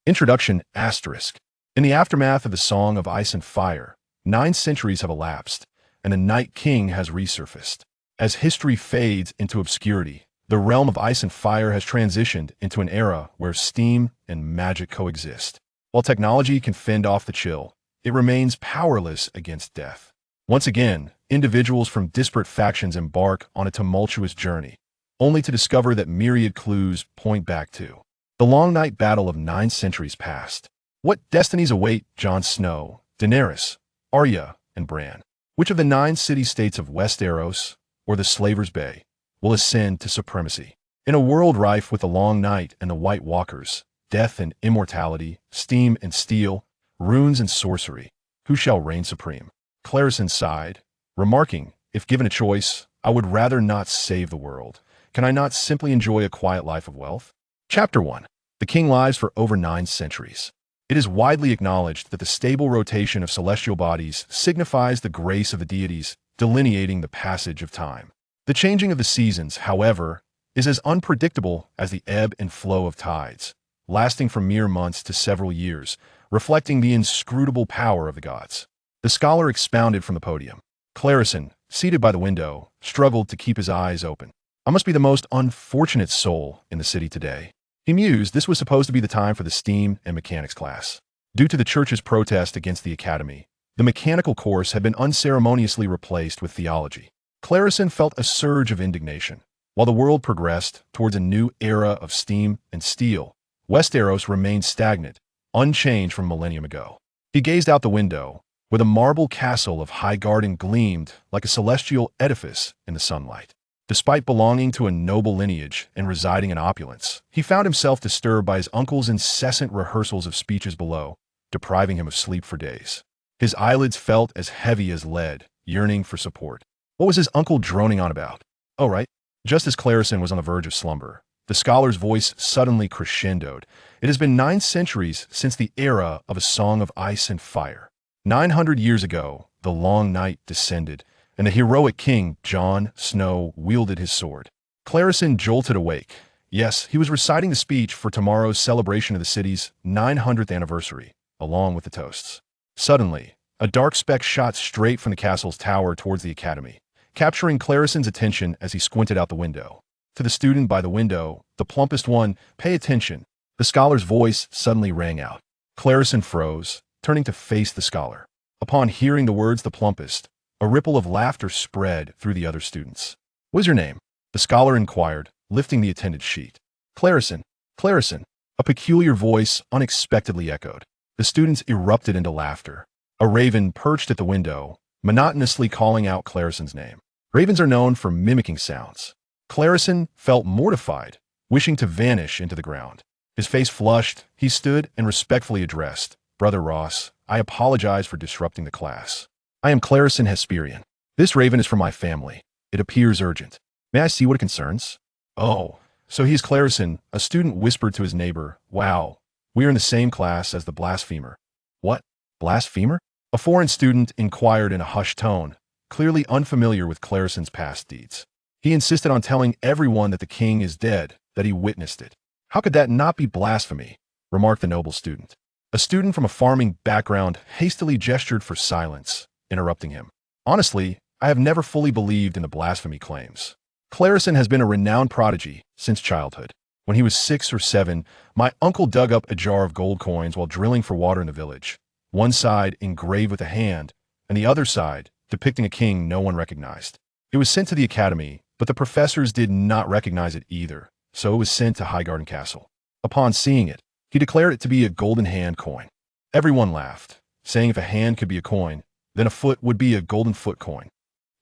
Introduction asterisk. In the aftermath of the Song of Ice and Fire, 9 centuries have elapsed, and the Night King has resurfaced. As history fades into obscurity, the realm of ice and fire has transitioned into an era where steam and magic coexist. While technology can fend off the chill, it remains powerless against death. Once again, individuals from disparate factions embark on a tumultuous journey, only to discover that myriad clues point back to the long night battle of 9 centuries past. What destinies await Jon Snow, Daenerys, Arya, and Bran? Which of the 9 city-states of Westeros, or the Slaver's Bay, will ascend to supremacy? In a world rife with the Long Night and the White Walkers, death and immortality, steam and steel, runes and sorcery, who shall reign supreme? Crisen sighed, remarking, "If given a choice, I would rather not save the world. Can I not simply enjoy a quiet life of wealth?" Chapter 1. The king lives for over 9 centuries. It is widely acknowledged that the stable rotation of celestial bodies signifies the grace of the deities, delineating the passage of time. The changing of the seasons, however, is as unpredictable as the ebb and flow of tides, lasting from mere months to several years, reflecting the inscrutable power of the gods. The scholar expounded from the podium. Crisen, seated by the window, struggled to keep his eyes open. "I must be the most unfortunate soul in the city today." He mused. This was supposed to be the time for the steam and mechanics class. Due to the church's protest against the academy, the mechanical course had been unceremoniously replaced with theology. Crisen felt a surge of indignation. While the world progressed towards a new era of steam and steel, Westeros remained stagnant, unchanged from a millennium ago. He gazed out the window, where the marble castle of Highgarden gleamed like a celestial edifice in the sunlight. Despite belonging to a noble lineage and residing in opulence, he found himself disturbed by his uncle's incessant rehearsals of speeches below, depriving him of sleep for days. His eyelids felt as heavy as lead, yearning for support. What was his uncle droning on about? Oh, right. Just as Crisen was on the verge of slumber, the scholar's voice suddenly crescendoed. It has been 9 centuries since the era of a Song of Ice and Fire. 900 years ago, the long night descended, and the heroic king, Jon Snow, wielded his sword. Crisen jolted awake. Yes, he was reciting the speech for tomorrow's celebration of the city's 900th anniversary, along with the toasts. Suddenly, a dark speck shot straight from the castle's tower towards the academy, capturing Crisen's attention as he squinted out the window. To the student by the window, the plumpest one, "Pay attention." The scholar's voice suddenly rang out. Crisen froze, turning to face the scholar. Upon hearing the words "the plumpest," a ripple of laughter spread through the other students. "What is your name?" the scholar inquired, lifting the attendance sheet. "Crisen, Crisen," a peculiar voice unexpectedly echoed. The students erupted into laughter. A raven perched at the window, monotonously calling out Crisen's name. Ravens are known for mimicking sounds. Crisen felt mortified, wishing to vanish into the ground. His face flushed. He stood and respectfully addressed, "Brother Ross, I apologize for disrupting the class. I am Crisen Hesperian. This raven is from my family. It appears urgent. May I see what it concerns?" "Oh, so he's Crisen," a student whispered to his neighbor. "Wow, we are in the same class as the blasphemer." "What? Blasphemer?" a foreign student inquired in a hushed tone, clearly unfamiliar with Crisen's past deeds. He insisted on telling everyone that the king is dead, that he witnessed it. "How could that not be blasphemy?" remarked the noble student. A student from a farming background hastily gestured for silence, interrupting him. "Honestly, I have never fully believed in the blasphemy claims. Crisen has been a renowned prodigy since childhood. When he was 6 or 7, my uncle dug up a jar of gold coins while drilling for water in the village, one side engraved with a hand, and the other side depicting a king no one recognized. It was sent to the academy, but the professors did not recognize it either, so it was sent to Highgarden Castle. Upon seeing it, he declared it to be a golden hand coin. Everyone laughed, saying if a hand could be a coin, then a foot would be a golden foot coin.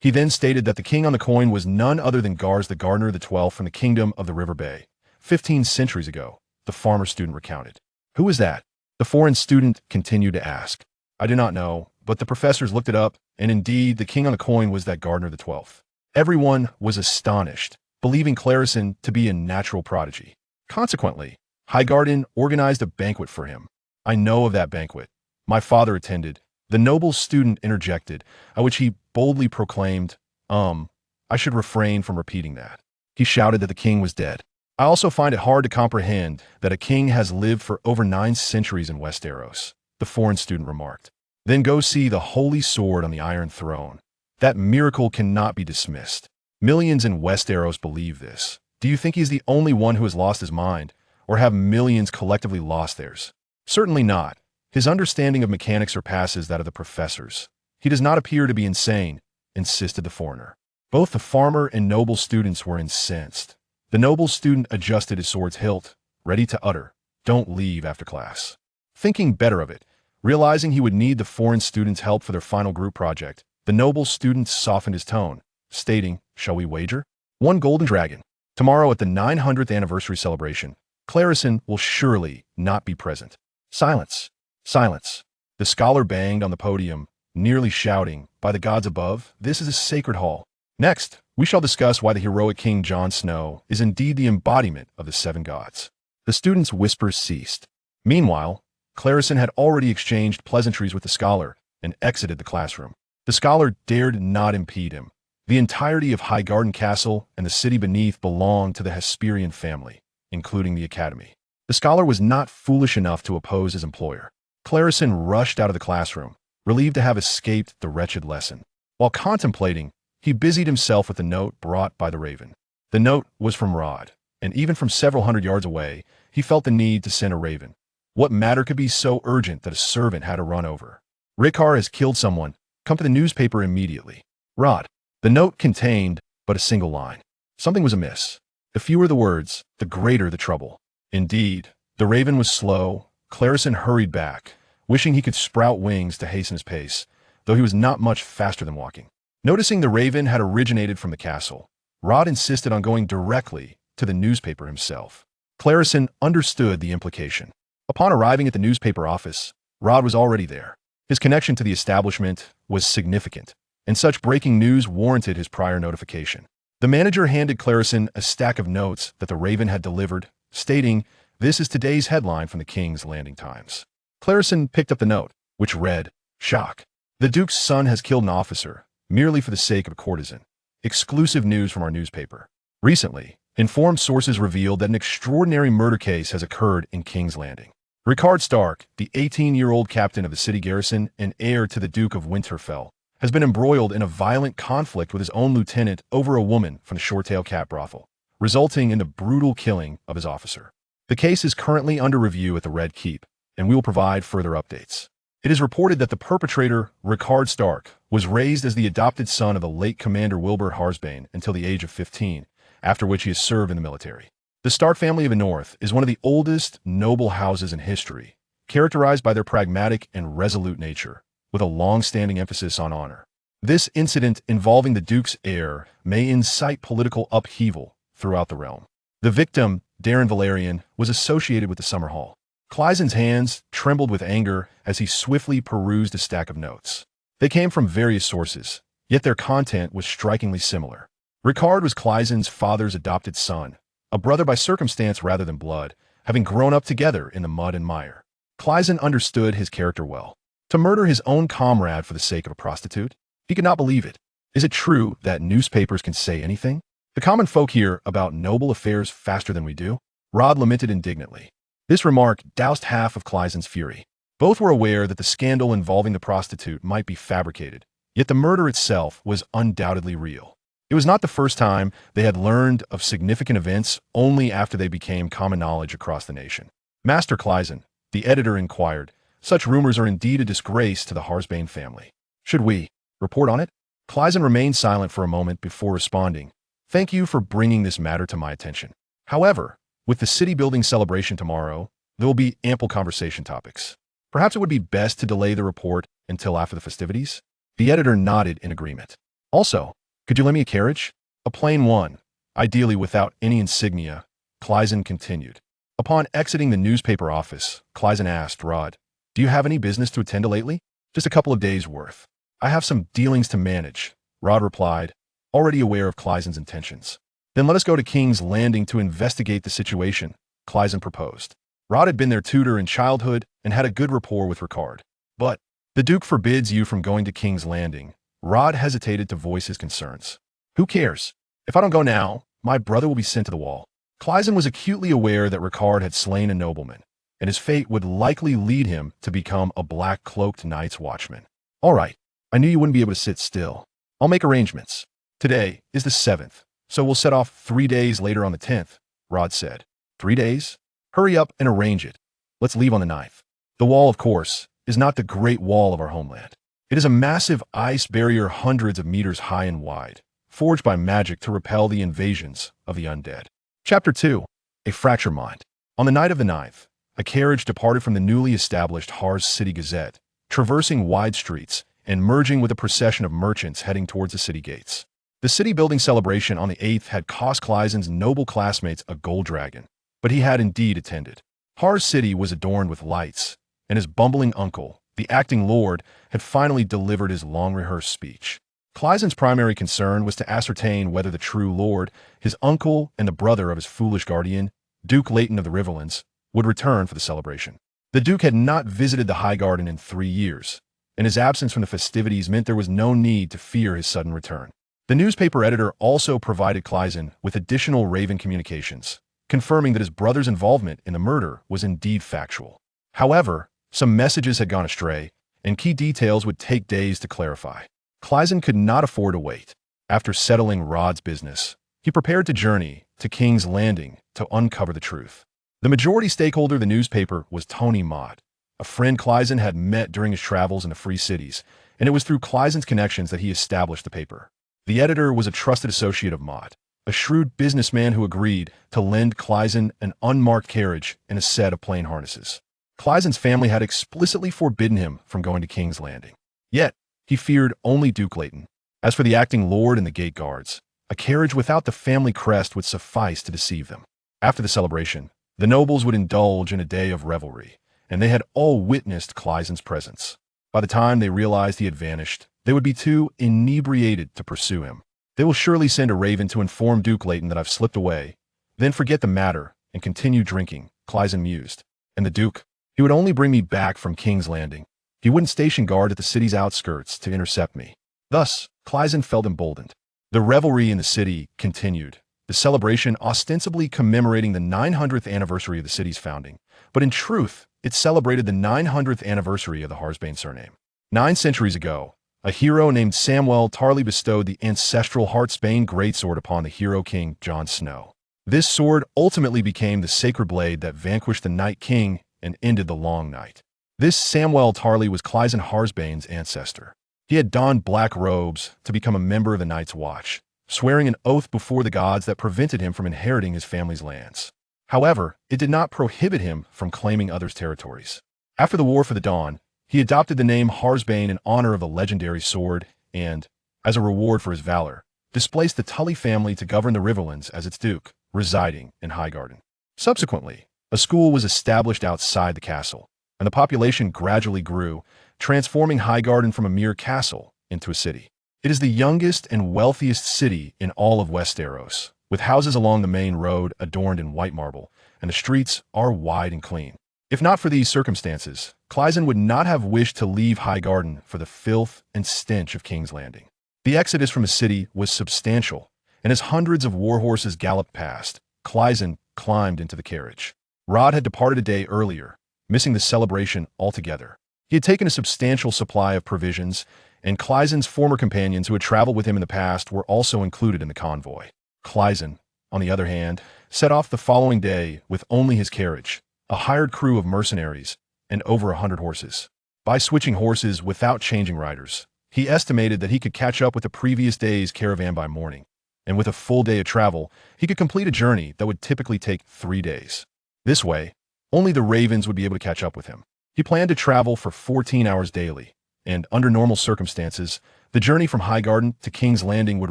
He then stated that the king on the coin was none other than Garz the Gardener XII from the kingdom of the River Bay. 15 centuries ago, the farmer student recounted. "Who is that?" the foreign student continued to ask. "I do not know, but the professors looked it up, and indeed the king on the coin was that Gardener XII. Everyone was astonished, believing Crisen to be a natural prodigy. Consequently, Highgarden organized a banquet for him. I know of that banquet. My father attended." The noble student interjected, at which he boldly proclaimed, I should refrain from repeating that. He shouted that the king was dead. I also find it hard to comprehend that a king has lived for over 9 centuries in Westeros, the foreign student remarked. Then go see the holy sword on the Iron Throne. That miracle cannot be dismissed. Millions in Westeros believe this. Do you think he's the only one who has lost his mind, or have millions collectively lost theirs? Certainly not. His understanding of mechanics surpasses that of the professors. He does not appear to be insane, insisted the foreigner. Both the farmer and noble students were incensed. The noble student adjusted his sword's hilt, ready to utter, "Don't leave after class." Thinking better of it, realizing he would need the foreign student's help for their final group project, the noble student softened his tone, stating, "Shall we wager? 1 golden dragon. Tomorrow at the 900th anniversary celebration, Crisen will surely not be present." Silence. Silence. The scholar banged on the podium, nearly shouting, "By the gods above, this is a sacred hall." Next, we shall discuss why the heroic King Jon Snow is indeed the embodiment of the 7 gods. The students' whispers ceased. Meanwhile, Crisen had already exchanged pleasantries with the scholar and exited the classroom. The scholar dared not impede him. The entirety of Highgarden Castle and the city beneath belonged to the Hesperian family, including the academy. The scholar was not foolish enough to oppose his employer. Crisen rushed out of the classroom, relieved to have escaped the wretched lesson. While contemplating, he busied himself with the note brought by the raven. The note was from Rod, and even from several hundred yards away, he felt the need to send a raven. What matter could be so urgent that a servant had to run over? "Rickar has killed someone. Come to the newspaper immediately. Rod." The note contained but a single line. Something was amiss. The fewer the words, the greater the trouble. Indeed, the raven was slow. Crisen hurried back, wishing he could sprout wings to hasten his pace, though he was not much faster than walking. Noticing the raven had originated from the castle, Rod insisted on going directly to the newspaper himself. Crisen understood the implication. Upon arriving at the newspaper office, Rod was already there. His connection to the establishment was significant, and such breaking news warranted his prior notification. The manager handed Crisen a stack of notes that the raven had delivered, stating, "This is today's headline from the King's Landing Times." Crisen picked up the note, which read, "Shock. The Duke's son has killed an officer, merely for the sake of a courtesan. Exclusive news from our newspaper. Recently, informed sources revealed that an extraordinary murder case has occurred in King's Landing. Rickard Stark, the 18-year-old captain of the city garrison and heir to the Duke of Winterfell, has been embroiled in a violent conflict with his own lieutenant over a woman from the Shoretail Cat brothel, resulting in the brutal killing of his officer. The case is currently under review at the Red Keep, and we will provide further updates. It is reported that the perpetrator, Rickard Stark, was raised as the adopted son of the late Commander Wilbur Heartsbane until the age of 15, after which he has served in the military. The Stark family of the North is one of the oldest noble houses in history, characterized by their pragmatic and resolute nature, with a long-standing emphasis on honor. This incident involving the Duke's heir may incite political upheaval throughout the realm. The victim, Darren Valerian, was associated with the Summer Hall. Crisen's hands trembled with anger as he swiftly perused a stack of notes. They came from various sources, yet their content was strikingly similar. Rickard was Crisen's father's adopted son, a brother by circumstance rather than blood, having grown up together in the mud and mire. Crisen understood his character well. To murder his own comrade for the sake of a prostitute? He could not believe it. Is it true that newspapers can say anything? The common folk hear about noble affairs faster than we do? Rod lamented indignantly. This remark doused half of Crisen's fury. Both were aware that the scandal involving the prostitute might be fabricated, yet the murder itself was undoubtedly real. It was not the first time they had learned of significant events only after they became common knowledge across the nation. "Master Crisen," the editor inquired, "such rumors are indeed a disgrace to the Heartsbane family. Should we report on it?" Crisen remained silent for a moment before responding, "Thank you for bringing this matter to my attention. However, with the city-building celebration tomorrow, there will be ample conversation topics. Perhaps it would be best to delay the report until after the festivities?" The editor nodded in agreement. "Also, could you lend me a carriage? A plain one, ideally without any insignia," Crisen continued. Upon exiting the newspaper office, Crisen asked Rod, "Do you have any business to attend to lately?" "Just a couple of days' worth. I have some dealings to manage," Rod replied, already aware of Crisen's intentions. "Then let us go to King's Landing to investigate the situation," Crisen proposed. Rod had been their tutor in childhood and had a good rapport with Rickard. "But the Duke forbids you from going to King's Landing." Rod hesitated to voice his concerns. "Who cares? If I don't go now, my brother will be sent to the wall. Clisen was acutely aware that Ricard had slain a nobleman, and his fate would likely lead him to become a black-cloaked Night's Watchman. All right, I knew you wouldn't be able to sit still. I'll make arrangements. Today is the 7th, so we'll set off 3 days later on the 10th, Rod said. 3 days? Hurry up and arrange it. Let's leave on the 9th. The wall, of course, is not the Great Wall of our homeland. It is a massive ice barrier hundreds of meters high and wide, forged by magic to repel the invasions of the undead. Chapter 2. A Fractured Mind. On the night of the 9th, a carriage departed from the newly established Harz City Gazette, traversing wide streets and merging with a procession of merchants heading towards the city gates. The city-building celebration on the 8th had cost Clisen's noble classmates a gold dragon, but he had indeed attended. Harz City was adorned with lights, and his bumbling uncle, the acting lord, had finally delivered his long-rehearsed speech. Clisen's primary concern was to ascertain whether the true lord, his uncle and the brother of his foolish guardian, Duke Leighton of the Riverlands, would return for the celebration. The Duke had not visited the Highgarden in 3 years, and his absence from the festivities meant there was no need to fear his sudden return. The newspaper editor also provided Clisen with additional Raven communications, confirming that his brother's involvement in the murder was indeed factual. However, some messages had gone astray, and key details would take days to clarify. Clisen could not afford to wait. After settling Rod's business, he prepared to journey to King's Landing to uncover the truth. The majority stakeholder of the newspaper was Tony Mott, a friend Clisen had met during his travels in the Free Cities, and it was through Clisen's connections that he established the paper. The editor was a trusted associate of Mott, a shrewd businessman who agreed to lend Clisen an unmarked carriage and a set of plain harnesses. Clisen's family had explicitly forbidden him from going to King's Landing. Yet, he feared only Duke Leighton. As for the acting lord and the gate guards, a carriage without the family crest would suffice to deceive them. After the celebration, the nobles would indulge in a day of revelry, and they had all witnessed Clisen's presence. By the time they realized he had vanished, they would be too inebriated to pursue him. They will surely send a raven to inform Duke Leighton that I've slipped away, then forget the matter and continue drinking, Clisen mused. And the Duke, he would only bring me back from King's Landing. He wouldn't station guard at the city's outskirts to intercept me. Thus, Clisen felt emboldened. The revelry in the city continued, the celebration ostensibly commemorating the 900th anniversary of the city's founding, but in truth, it celebrated the 900th anniversary of the Heartsbane surname. 9 centuries ago, a hero named Samwell Tarly bestowed the ancestral Heartsbane greatsword upon the hero king Jon Snow. This sword ultimately became the sacred blade that vanquished the Night King and ended the Long Night. This Samwell Tarly was Clisen Heartsbane's ancestor. He had donned black robes to become a member of the Night's Watch, swearing an oath before the gods that prevented him from inheriting his family's lands. However, it did not prohibit him from claiming others' territories. After the War for the Dawn, he adopted the name Heartsbane in honor of the legendary sword and, as a reward for his valor, displaced the Tully family to govern the Riverlands as its duke, residing in Highgarden. Subsequently, a school was established outside the castle, and the population gradually grew, transforming Highgarden from a mere castle into a city. It is the youngest and wealthiest city in all of Westeros, with houses along the main road adorned in white marble, and the streets are wide and clean. If not for these circumstances, Clisen would not have wished to leave Highgarden for the filth and stench of King's Landing. The exodus from the city was substantial, and as hundreds of war horses galloped past, Clisen climbed into the carriage. Rod had departed a day earlier, missing the celebration altogether. He had taken a substantial supply of provisions, and Clisen's former companions who had traveled with him in the past were also included in the convoy. Clisen, on the other hand, set off the following day with only his carriage, a hired crew of mercenaries, and over 100 horses. By switching horses without changing riders, he estimated that he could catch up with the previous day's caravan by morning, and with a full day of travel, he could complete a journey that would typically take 3 days. This way, only the ravens would be able to catch up with him. He planned to travel for 14 hours daily, and under normal circumstances, the journey from Highgarden to King's Landing would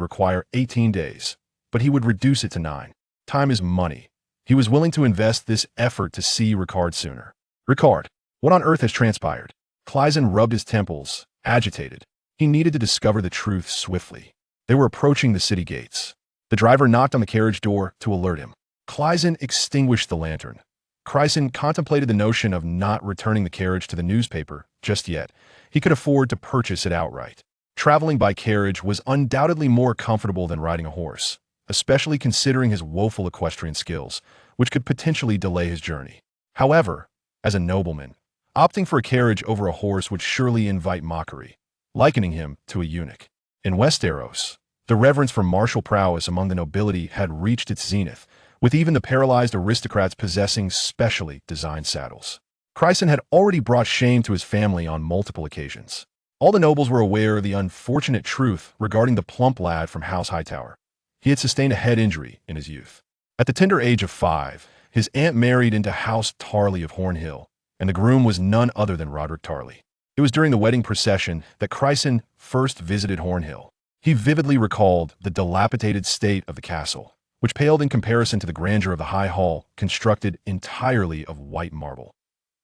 require 18 days, but he would reduce it to 9. Time is money. He was willing to invest this effort to see Ricard sooner. Ricard, what on earth has transpired? Clisen rubbed his temples, agitated. He needed to discover the truth swiftly. They were approaching the city gates. The driver knocked on the carriage door to alert him. Clisen extinguished the lantern. Crisen contemplated the notion of not returning the carriage to the newspaper just yet. He could afford to purchase it outright. Traveling by carriage was undoubtedly more comfortable than riding a horse, especially considering his woeful equestrian skills, which could potentially delay his journey. However, as a nobleman, opting for a carriage over a horse would surely invite mockery, likening him to a eunuch. In Westeros, the reverence for martial prowess among the nobility had reached its zenith, with even the paralyzed aristocrats possessing specially designed saddles. Crisen had already brought shame to his family on multiple occasions. All the nobles were aware of the unfortunate truth regarding the plump lad from House Hightower. He had sustained a head injury in his youth. At the tender age of 5, his aunt married into House Tarly of Hornhill, and the groom was none other than Roderick Tarly. It was during the wedding procession that Crisen first visited Hornhill. He vividly recalled the dilapidated state of the castle, which paled in comparison to the grandeur of the high hall constructed entirely of white marble.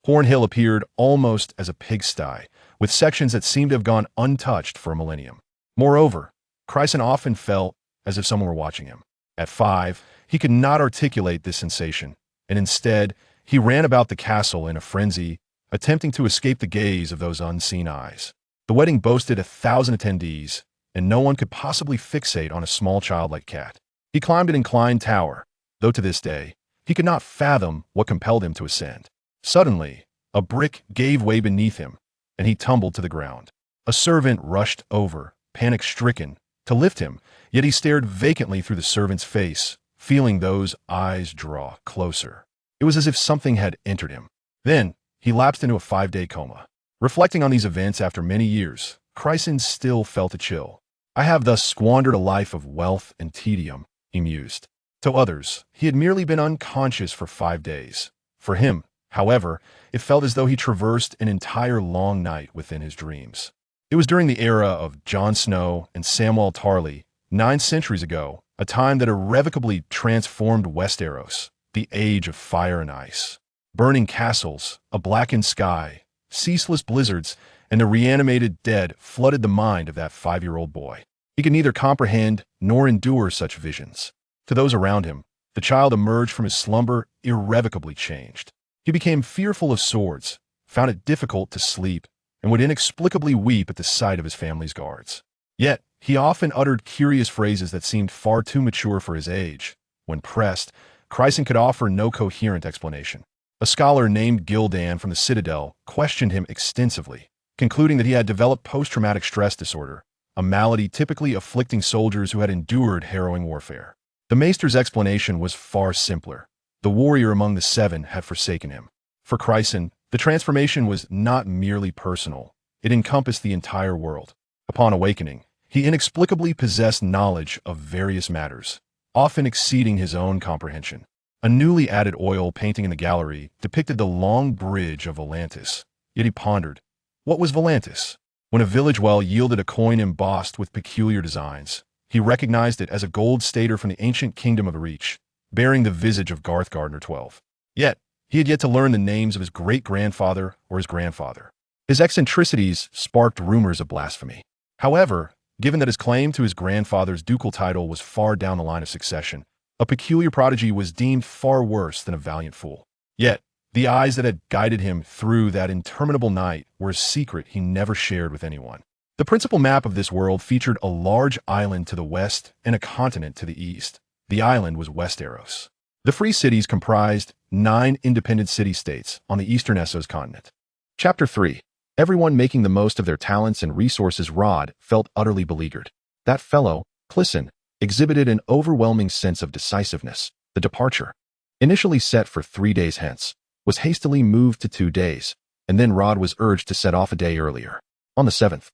Hornhill appeared almost as a pigsty, with sections that seemed to have gone untouched for a millennium. Moreover, Crisen often felt as if someone were watching him. At 5, he could not articulate this sensation, and instead, he ran about the castle in a frenzy, attempting to escape the gaze of those unseen eyes. The wedding boasted 1,000 attendees, and no one could possibly fixate on a small childlike cat. He climbed an inclined tower, though to this day, he could not fathom what compelled him to ascend. Suddenly, a brick gave way beneath him, and he tumbled to the ground. A servant rushed over, panic-stricken, to lift him, yet he stared vacantly through the servant's face, feeling those eyes draw closer. It was as if something had entered him. Then, he lapsed into a 5-day coma. Reflecting on these events after many years, Crisen still felt a chill. I have thus squandered a life of wealth and tedium, he mused. To others, he had merely been unconscious for 5 days. For him, however, it felt as though he traversed an entire long night within his dreams. It was during the era of Jon Snow and Samwell Tarly, 9 centuries ago, a time that irrevocably transformed Westeros, the age of fire and ice. Burning castles, a blackened sky, ceaseless blizzards, and the reanimated dead flooded the mind of that 5-year-old boy. He could neither comprehend nor endure such visions. To those around him, the child emerged from his slumber irrevocably changed. He became fearful of swords, found it difficult to sleep, and would inexplicably weep at the sight of his family's guards. Yet, he often uttered curious phrases that seemed far too mature for his age. When pressed, Crisen could offer no coherent explanation. A scholar named Gildan from the Citadel questioned him extensively, concluding that he had developed post-traumatic stress disorder, a malady typically afflicting soldiers who had endured harrowing warfare. The maester's explanation was far simpler. The warrior among the 7 had forsaken him. For Crisen, the transformation was not merely personal. It encompassed the entire world. Upon awakening, he inexplicably possessed knowledge of various matters, often exceeding his own comprehension. A newly added oil painting in the gallery depicted the long bridge of Volantis. Yet he pondered, what was Volantis? When a village well yielded a coin embossed with peculiar designs, he recognized it as a gold stater from the ancient kingdom of Reach, bearing the visage of Garth Gardner 12. Yet, he had yet to learn the names of his great-grandfather or his grandfather. His eccentricities sparked rumors of blasphemy. However, given that his claim to his grandfather's ducal title was far down the line of succession, a peculiar prodigy was deemed far worse than a valiant fool. Yet, the eyes that had guided him through that interminable night were a secret he never shared with anyone. The principal map of this world featured a large island to the west and a continent to the east. The island was Westeros. The free cities comprised 9 independent city-states on the eastern Essos continent. Chapter 3. Everyone making the most of their talents and resources. Rod felt utterly beleaguered. That fellow, Crisen, exhibited an overwhelming sense of decisiveness. The departure, initially set for 3 days hence, was hastily moved to 2 days, and then Rod was urged to set off a day earlier. On the 7th,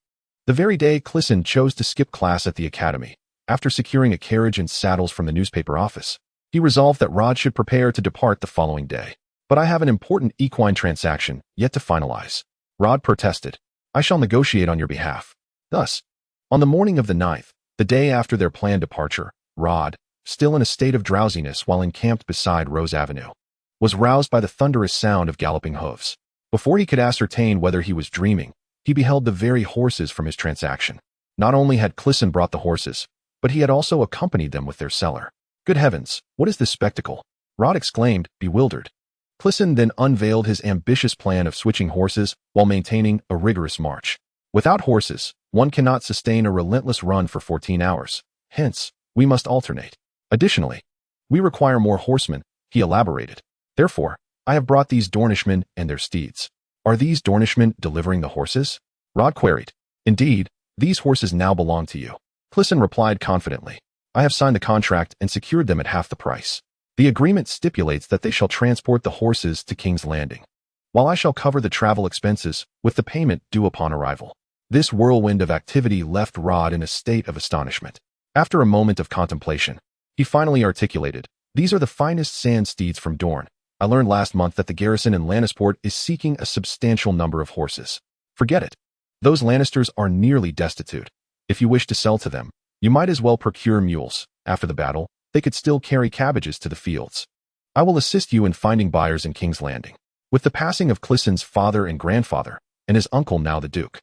the very day Crisen chose to skip class at the academy, after securing a carriage and saddles from the newspaper office, he resolved that Rod should prepare to depart the following day. But I have an important equine transaction yet to finalize, Rod protested. I shall negotiate on your behalf. Thus, on the morning of the 9th, the day after their planned departure, Rod, still in a state of drowsiness while encamped beside Rose Avenue, was roused by the thunderous sound of galloping hoofs. Before he could ascertain whether he was dreaming, he beheld the very horses from his transaction. Not only had Crisen brought the horses, but he had also accompanied them with their seller. Good heavens, what is this spectacle? Rod exclaimed, bewildered. Crisen then unveiled his ambitious plan of switching horses while maintaining a rigorous march. Without horses, one cannot sustain a relentless run for 14 hours. Hence, we must alternate. Additionally, we require more horsemen, he elaborated. Therefore, I have brought these Dornishmen and their steeds. Are these Dornishmen delivering the horses? Rod queried. Indeed, these horses now belong to you. Crisen replied confidently. I have signed the contract and secured them at half the price. The agreement stipulates that they shall transport the horses to King's Landing, while I shall cover the travel expenses, with the payment due upon arrival. This whirlwind of activity left Rod in a state of astonishment. After a moment of contemplation, he finally articulated, These are the finest sand steeds from Dorne. I learned last month that the garrison in Lannisport is seeking a substantial number of horses. Forget it. Those Lannisters are nearly destitute. If you wish to sell to them, you might as well procure mules. After the battle, they could still carry cabbages to the fields. I will assist you in finding buyers in King's Landing. With the passing of Crisen's father and grandfather, and his uncle now the Duke,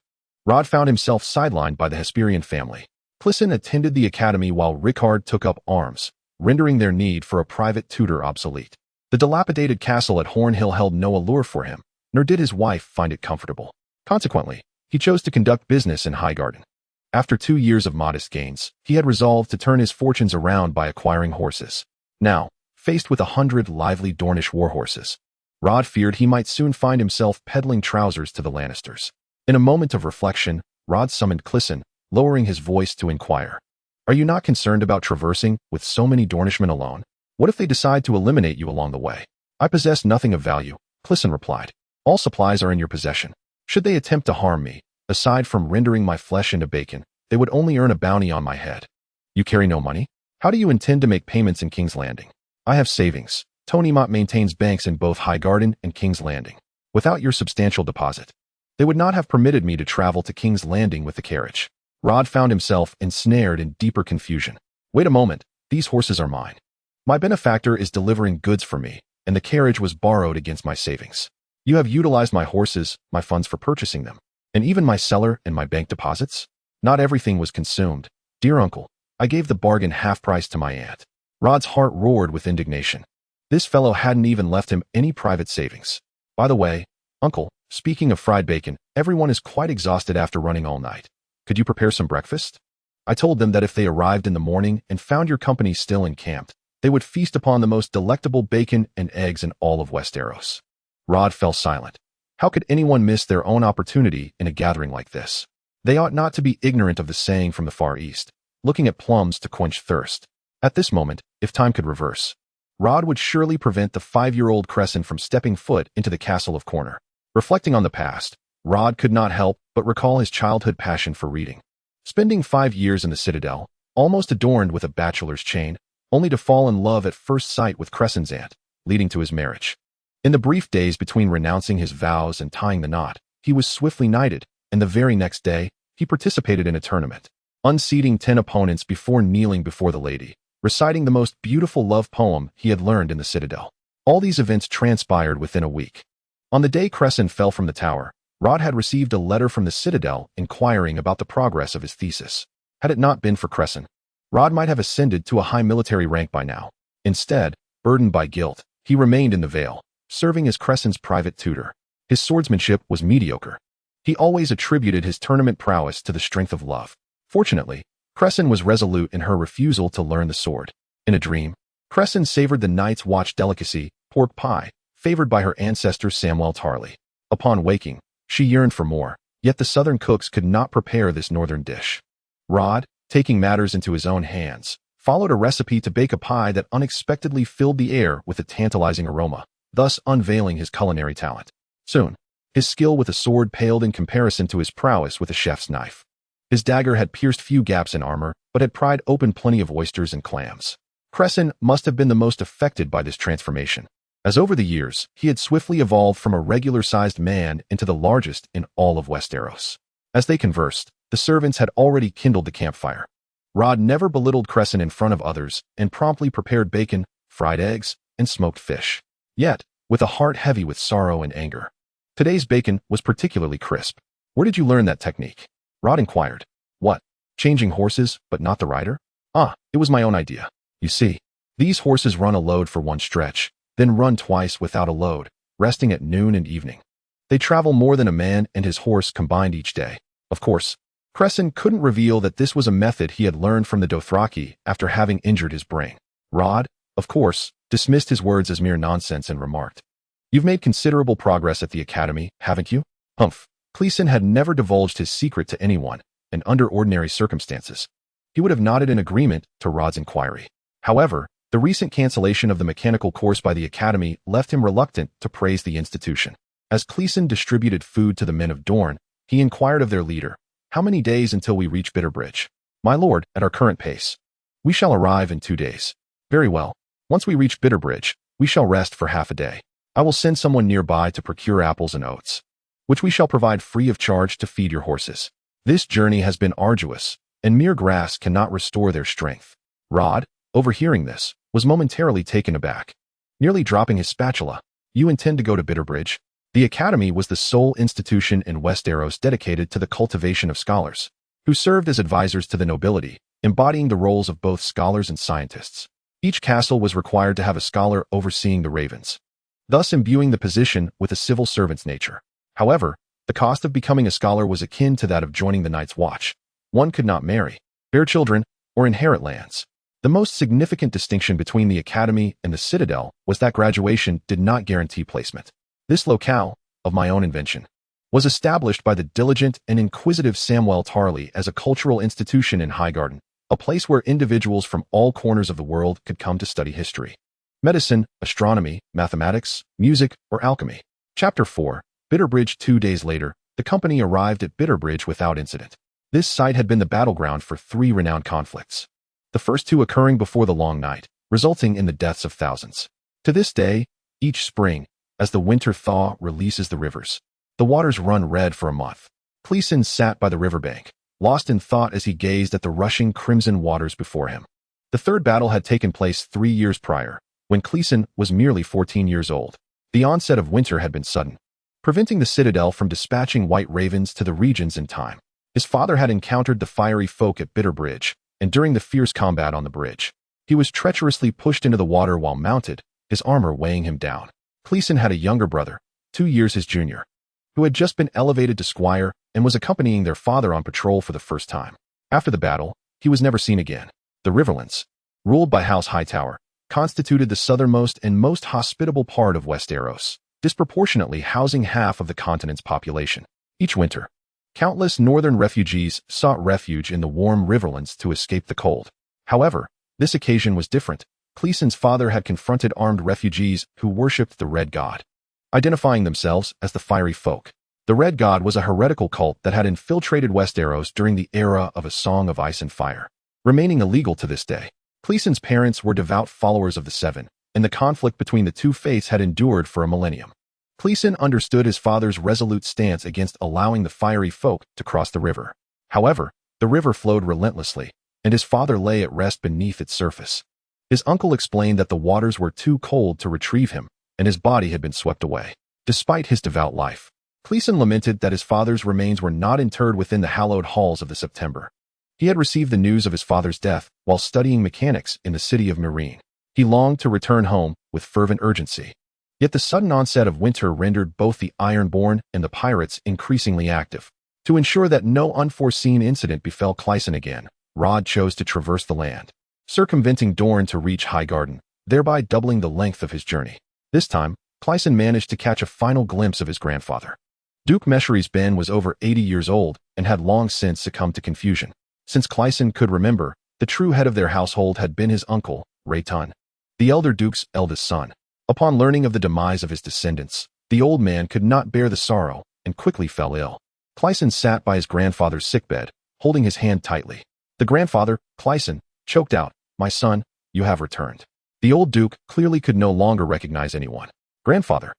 Rod found himself sidelined by the Hesperian family. Crisen attended the academy while Rickard took up arms, rendering their need for a private tutor obsolete. The dilapidated castle at Hornhill held no allure for him, nor did his wife find it comfortable. Consequently, he chose to conduct business in Highgarden. After 2 years of modest gains, he had resolved to turn his fortunes around by acquiring horses. Now, faced with 100 lively Dornish warhorses, Rod feared he might soon find himself peddling trousers to the Lannisters. In a moment of reflection, Rod summoned Crisen, lowering his voice to inquire. Are you not concerned about traversing with so many Dornishmen alone? What if they decide to eliminate you along the way? I possess nothing of value, Crisen replied. All supplies are in your possession. Should they attempt to harm me, aside from rendering my flesh into bacon, they would only earn a bounty on my head. You carry no money? How do you intend to make payments in King's Landing? I have savings. Tony Mott maintains banks in both Highgarden and King's Landing. Without your substantial deposit, they would not have permitted me to travel to King's Landing with the carriage. Rod found himself ensnared in deeper confusion. Wait a moment, these horses are mine. My benefactor is delivering goods for me, and the carriage was borrowed against my savings. You have utilized my horses, my funds for purchasing them, and even my cellar and my bank deposits? Not everything was consumed. Dear uncle, I gave the bargain half price to my aunt. Rod's heart roared with indignation. This fellow hadn't even left him any private savings. By the way, uncle, speaking of fried bacon, everyone is quite exhausted after running all night. Could you prepare some breakfast? I told them that if they arrived in the morning and found your company still encamped, they would feast upon the most delectable bacon and eggs in all of Westeros. Rod fell silent. How could anyone miss their own opportunity in a gathering like this? They ought not to be ignorant of the saying from the Far East, looking at plums to quench thirst. At this moment, if time could reverse, Rod would surely prevent the 5-year-old Crisen from stepping foot into the castle of Corner. Reflecting on the past, Rod could not help but recall his childhood passion for reading. Spending 5 years in the Citadel, almost adorned with a bachelor's chain, only to fall in love at first sight with Crisen's aunt, leading to his marriage. In the brief days between renouncing his vows and tying the knot, he was swiftly knighted, and the very next day, he participated in a tournament, unseating 10 opponents before kneeling before the lady, reciting the most beautiful love poem he had learned in the Citadel. All these events transpired within a week. On the day Crisen fell from the tower, Rod had received a letter from the Citadel inquiring about the progress of his thesis. Had it not been for Crisen, Rod might have ascended to a high military rank by now. Instead, burdened by guilt, he remained in the Vale, serving as Crisen's private tutor. His swordsmanship was mediocre. He always attributed his tournament prowess to the strength of love. Fortunately, Crisen was resolute in her refusal to learn the sword. In a dream, Crisen savored the Night's Watch delicacy, pork pie, favored by her ancestor Samwell Tarly. Upon waking, she yearned for more, yet the southern cooks could not prepare this northern dish. Rod, taking matters into his own hands, followed a recipe to bake a pie that unexpectedly filled the air with a tantalizing aroma, thus unveiling his culinary talent. Soon, his skill with a sword paled in comparison to his prowess with a chef's knife. His dagger had pierced few gaps in armor, but had pried open plenty of oysters and clams. Crisen must have been the most affected by this transformation, as over the years, he had swiftly evolved from a regular-sized man into the largest in all of Westeros. As they conversed, the servants had already kindled the campfire. Rod never belittled Crisen in front of others and promptly prepared bacon, fried eggs, and smoked fish. Yet, with a heart heavy with sorrow and anger. Today's bacon was particularly crisp. Where did you learn that technique? Rod inquired. What? Changing horses, but not the rider? Ah, it was my own idea. You see, these horses run a load for one stretch, then run twice without a load, resting at noon and evening. They travel more than a man and his horse combined each day. Of course, Crisen couldn't reveal that this was a method he had learned from the Dothraki after having injured his brain. Rod, of course, dismissed his words as mere nonsense and remarked, "You've made considerable progress at the academy, haven't you?" Humph. Crisen had never divulged his secret to anyone, and under ordinary circumstances, he would have nodded in agreement to Rod's inquiry. However, the recent cancellation of the mechanical course by the academy left him reluctant to praise the institution. As Crisen distributed food to the men of Dorne, he inquired of their leader, "How many days until we reach Bitterbridge?" "My lord, at our current pace, we shall arrive in 2 days." "Very well. Once we reach Bitterbridge, we shall rest for half a day. I will send someone nearby to procure apples and oats, which we shall provide free of charge to feed your horses. This journey has been arduous, and mere grass cannot restore their strength." Rod, overhearing this, was momentarily taken aback, nearly dropping his spatula. "You intend to go to Bitterbridge?" The academy was the sole institution in Westeros dedicated to the cultivation of scholars, who served as advisors to the nobility, embodying the roles of both scholars and scientists. Each castle was required to have a scholar overseeing the ravens, thus imbuing the position with a civil servant's nature. However, the cost of becoming a scholar was akin to that of joining the Night's Watch. One could not marry, bear children, or inherit lands. The most significant distinction between the academy and the citadel was that graduation did not guarantee placement. This locale, of my own invention, was established by the diligent and inquisitive Samwell Tarly as a cultural institution in Highgarden, a place where individuals from all corners of the world could come to study history, medicine, astronomy, mathematics, music, or alchemy. Chapter 4. Bitterbridge. 2 days later, the company arrived at Bitterbridge without incident. This site had been the battleground for 3 renowned conflicts, the first 2 occurring before the Long Night, resulting in the deaths of thousands. To this day, each spring, as the winter thaw releases the rivers, the waters run red for a month. Crisen sat by the riverbank, lost in thought as he gazed at the rushing crimson waters before him. The third battle had taken place 3 years prior, when Crisen was merely 14 years old. The onset of winter had been sudden, preventing the citadel from dispatching white ravens to the regions in time. His father had encountered the fiery folk at Bitterbridge, and during the fierce combat on the bridge, he was treacherously pushed into the water while mounted, his armor weighing him down. Crisen had a younger brother, 2 years his junior, who had just been elevated to squire and was accompanying their father on patrol for the first time. After the battle, he was never seen again. The Riverlands, ruled by House Hightower, constituted the southernmost and most hospitable part of Westeros, disproportionately housing half of the continent's population. Each winter, countless northern refugees sought refuge in the warm Riverlands to escape the cold. However, this occasion was different. Crisen's father had confronted armed refugees who worshipped the Red God, identifying themselves as the Fiery Folk. The Red God was a heretical cult that had infiltrated Westeros during the era of A Song of Ice and Fire, remaining illegal to this day. Crisen's parents were devout followers of the Seven, and the conflict between the two faiths had endured for a millennium. Crisen understood his father's resolute stance against allowing the Fiery Folk to cross the river. However, the river flowed relentlessly, and his father lay at rest beneath its surface. His uncle explained that the waters were too cold to retrieve him, and his body had been swept away. Despite his devout life, Crisen lamented that his father's remains were not interred within the hallowed halls of the September. He had received the news of his father's death while studying mechanics in the city of Meereen. He longed to return home with fervent urgency. Yet the sudden onset of winter rendered both the Ironborn and the pirates increasingly active. To ensure that no unforeseen incident befell Crisen again, Rod chose to traverse the land, circumventing Dorne to reach Highgarden, thereby doubling the length of his journey. This time, Crisen managed to catch a final glimpse of his grandfather. Duke Meshery's Ben was over 80 years old and had long since succumbed to confusion. Since Crisen could remember, the true head of their household had been his uncle, Rayton, the elder duke's eldest son. Upon learning of the demise of his descendants, the old man could not bear the sorrow and quickly fell ill. Crisen sat by his grandfather's sickbed, holding his hand tightly. The grandfather, Crisen, choked out, "My son, you have returned." The old duke clearly could no longer recognize anyone. "Grandfather."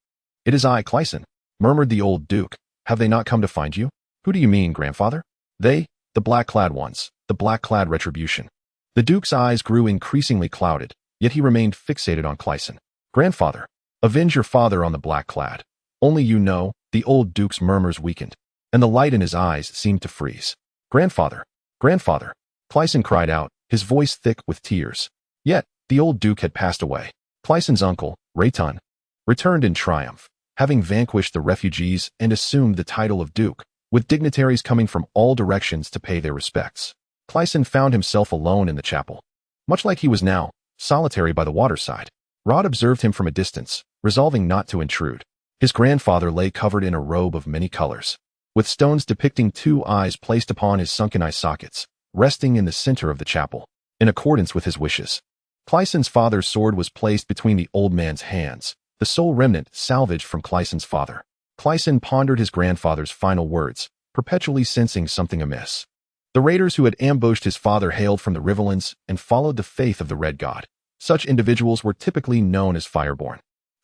"It is I, Crisen," murmured the old duke. "Have they not come to find you?" "Who do you mean, grandfather?" "They, the black-clad ones, the black-clad retribution." The duke's eyes grew increasingly clouded, yet he remained fixated on Crisen. "Grandfather, avenge your father on the black-clad. Only you know." The old duke's murmurs weakened, and the light in his eyes seemed to freeze. "Grandfather, grandfather," Crisen cried out, his voice thick with tears. Yet, the old duke had passed away. Crisen's uncle, Rayton, returned in triumph, having vanquished the refugees and assumed the title of duke, with dignitaries coming from all directions to pay their respects. Crisen found himself alone in the chapel. Much like he was now, solitary by the waterside. Rod observed him from a distance, resolving not to intrude. His grandfather lay covered in a robe of many colors, with stones depicting two eyes placed upon his sunken eye sockets, resting in the center of the chapel, in accordance with his wishes. Clysen's father's sword was placed between the old man's hands, the sole remnant salvaged from Clysen's father. Clysen pondered his grandfather's final words, perpetually sensing something amiss. The raiders who had ambushed his father hailed from the Riverlands and followed the faith of the Red God. Such individuals were typically known as Fireborn.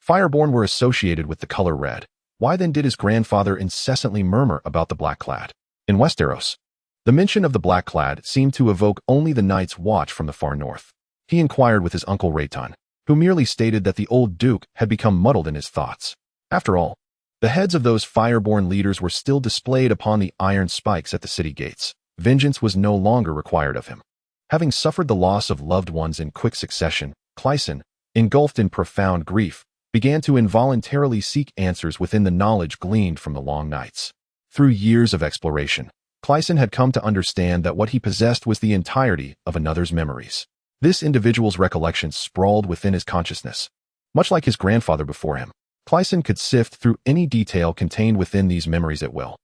Fireborn were associated with the color red. Why then did his grandfather incessantly murmur about the Blackclad? In Westeros, the mention of the Blackclad seemed to evoke only the Night's Watch from the far north. He inquired with his uncle Rayton, who merely stated that the old duke had become muddled in his thoughts. After all, the heads of those Fireborn leaders were still displayed upon the iron spikes at the city gates. Vengeance was no longer required of him. Having suffered the loss of loved ones in quick succession, Clysen, engulfed in profound grief, began to involuntarily seek answers within the knowledge gleaned from the long nights. Through years of exploration, Clysen had come to understand that what he possessed was the entirety of another's memories. This individual's recollections sprawled within his consciousness. Much like his grandfather before him, Clysen could sift through any detail contained within these memories at will.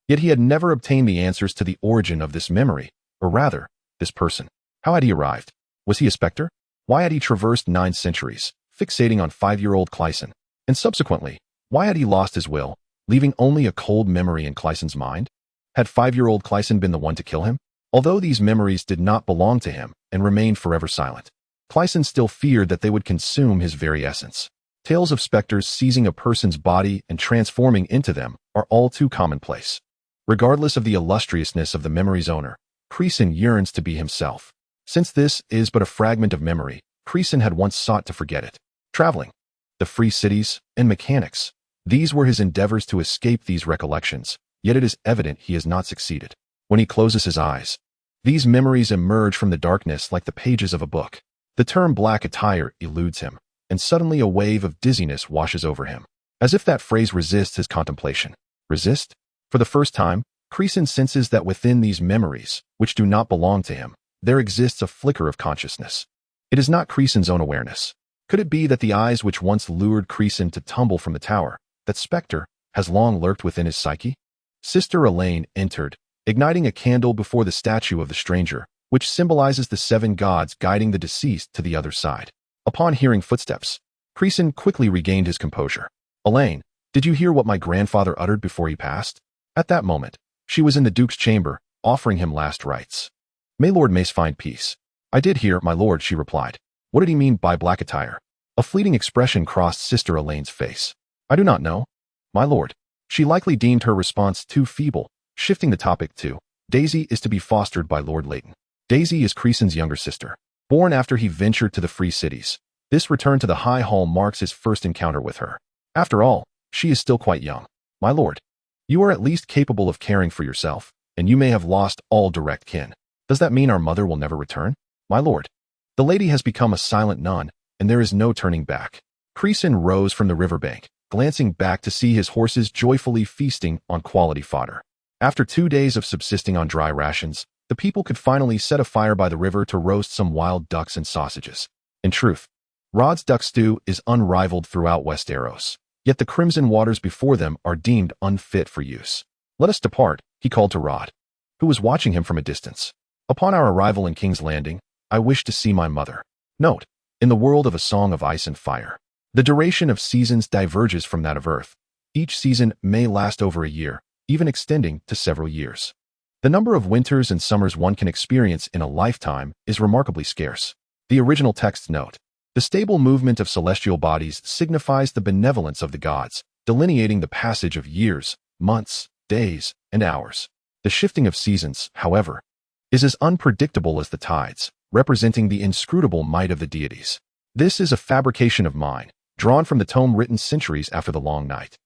Yet he had never obtained the answers to the origin of this memory, or rather, this person. How had he arrived? Was he a specter? Why had he traversed 9 centuries, fixating on 5-year-old Clysen? And subsequently, why had he lost his will, leaving only a cold memory in Clysen's mind? Had 5-year-old Clysen been the one to kill him? Although these memories did not belong to him and remained forever silent, Clysen still feared that they would consume his very essence. Tales of specters seizing a person's body and transforming into them are all too commonplace. Regardless of the illustriousness of the memory's owner, Crisen yearns to be himself. Since this is but a fragment of memory, Crisen had once sought to forget it. Traveling, the free cities, and mechanics. These were his endeavors to escape these recollections, yet it is evident he has not succeeded. When he closes his eyes, these memories emerge from the darkness like the pages of a book. The term black attire eludes him, and suddenly a wave of dizziness washes over him, as if that phrase resists his contemplation. Resist? For the first time, Crisen senses that within these memories, which do not belong to him, there exists a flicker of consciousness. It is not Crisen's own awareness. Could it be that the eyes which once lured Crisen to tumble from the tower, that specter, has long lurked within his psyche? Sister Elaine entered, igniting a candle before the statue of the stranger, which symbolizes the 7 gods guiding the deceased to the other side. Upon hearing footsteps, Crisen quickly regained his composure. Elaine, did you hear what my grandfather uttered before he passed? At that moment, she was in the Duke's chamber, offering him last rites. May Lord Mace find peace. I did hear, my lord, she replied. What did he mean by black attire? A fleeting expression crossed Sister Elaine's face. I do not know, my lord. She likely deemed her response too feeble, shifting the topic to, Daisy is to be fostered by Lord Leighton. Daisy is Crisen's younger sister. Born after he ventured to the free cities, this return to the High Hall marks his first encounter with her. After all, she is still quite young. My lord, you are at least capable of caring for yourself, and you may have lost all direct kin. Does that mean our mother will never return? My lord, the lady has become a silent nun, and there is no turning back. Crisen rose from the riverbank, glancing back to see his horses joyfully feasting on quality fodder. After 2 days of subsisting on dry rations, the people could finally set a fire by the river to roast some wild ducks and sausages. In truth, Rod's duck stew is unrivaled throughout Westeros, yet the crimson waters before them are deemed unfit for use. Let us depart, he called to Rod, who was watching him from a distance. Upon our arrival in King's Landing, I wish to see my mother. Note, in the world of A Song of Ice and Fire, the duration of seasons diverges from that of Earth. Each season may last over a year, even extending to several years. The number of winters and summers one can experience in a lifetime is remarkably scarce. The original texts note, the stable movement of celestial bodies signifies the benevolence of the gods, delineating the passage of years, months, days, and hours. The shifting of seasons, however, is as unpredictable as the tides, representing the inscrutable might of the deities. This is a fabrication of mine, drawn from the tome written centuries after the Long Night.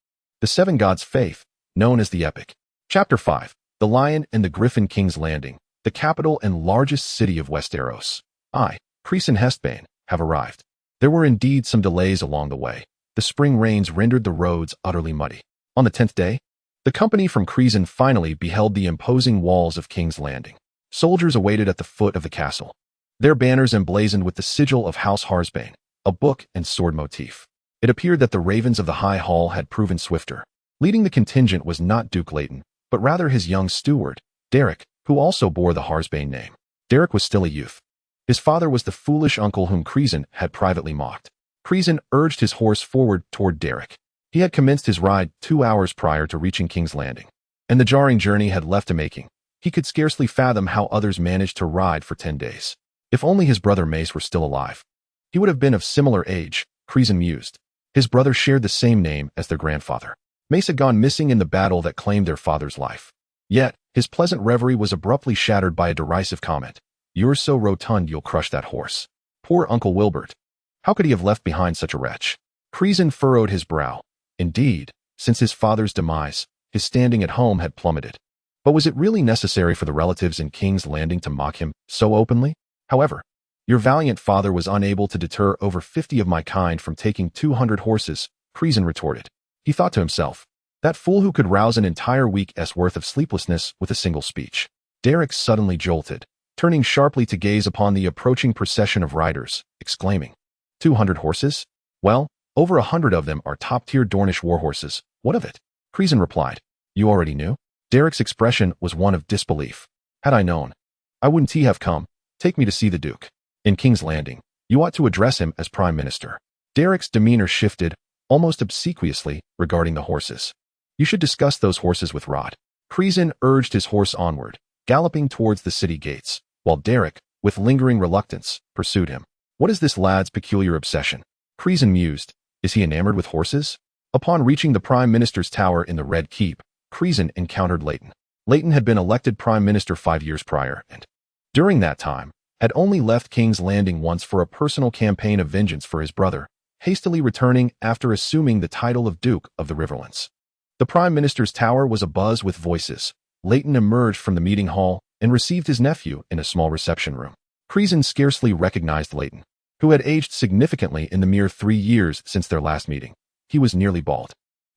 The 7 Gods' Faith, known as the Epic. Chapter 5. The Lion and the Griffin. King's Landing, the capital and largest city of Westeros. I, Crisen Heartsbane, have arrived. There were indeed some delays along the way. The spring rains rendered the roads utterly muddy. On the 10th day, the company from Crisen finally beheld the imposing walls of King's Landing. Soldiers awaited at the foot of the castle. their banners emblazoned with the sigil of House Heartsbane, a book and sword motif. It appeared that the ravens of the High Hall had proven swifter. Leading the contingent was not Duke Leighton, but rather his young steward, Derek, who also bore the Heartsbane name. Derek was still a youth. His father was the foolish uncle whom Crisen had privately mocked. Crisen urged his horse forward toward Derek. He had commenced his ride 2 hours prior to reaching King's Landing, and the jarring journey had left a making. He could scarcely fathom how others managed to ride for 10 days. If only his brother Mace were still alive. He would have been of similar age, Crisen mused. His brother shared the same name as their grandfather. Mace had gone missing in the battle that claimed their father's life. Yet, his pleasant reverie was abruptly shattered by a derisive comment. "You're so rotund you'll crush that horse." Poor Uncle Wilbert. How could he have left behind such a wretch? Crisen furrowed his brow. Indeed, since his father's demise, his standing at home had plummeted. But was it really necessary for the relatives in King's Landing to mock him so openly? However, your valiant father was unable to deter over 50 of my kind from taking 200 horses, Crisen retorted. He thought to himself, that fool who could rouse an entire week's worth of sleeplessness with a single speech. Derek suddenly jolted, turning sharply to gaze upon the approaching procession of riders, exclaiming, 200 horses? Well, over 100 of them are top-tier Dornish warhorses. What of it? Crisen replied. You already knew? Derek's expression was one of disbelief. Had I known, I wouldn't he have come. Take me to see the Duke. In King's Landing, you ought to address him as Prime Minister. Derek's demeanor shifted, almost obsequiously, regarding the horses. You should discuss those horses with Rod. Crisen urged his horse onward, galloping towards the city gates, while Derek, with lingering reluctance, pursued him. What is this lad's peculiar obsession? Crisen mused. Is he enamored with horses? Upon reaching the Prime Minister's tower in the Red Keep, Crisen encountered Leighton. Leighton had been elected Prime Minister 5 years prior and, during that time, had only left King's Landing once for a personal campaign of vengeance for his brother, hastily returning after assuming the title of Duke of the Riverlands. The Prime Minister's tower was abuzz with voices. Leighton emerged from the meeting hall and received his nephew in a small reception room. Crisen scarcely recognized Leighton, who had aged significantly in the mere 3 years since their last meeting. He was nearly bald.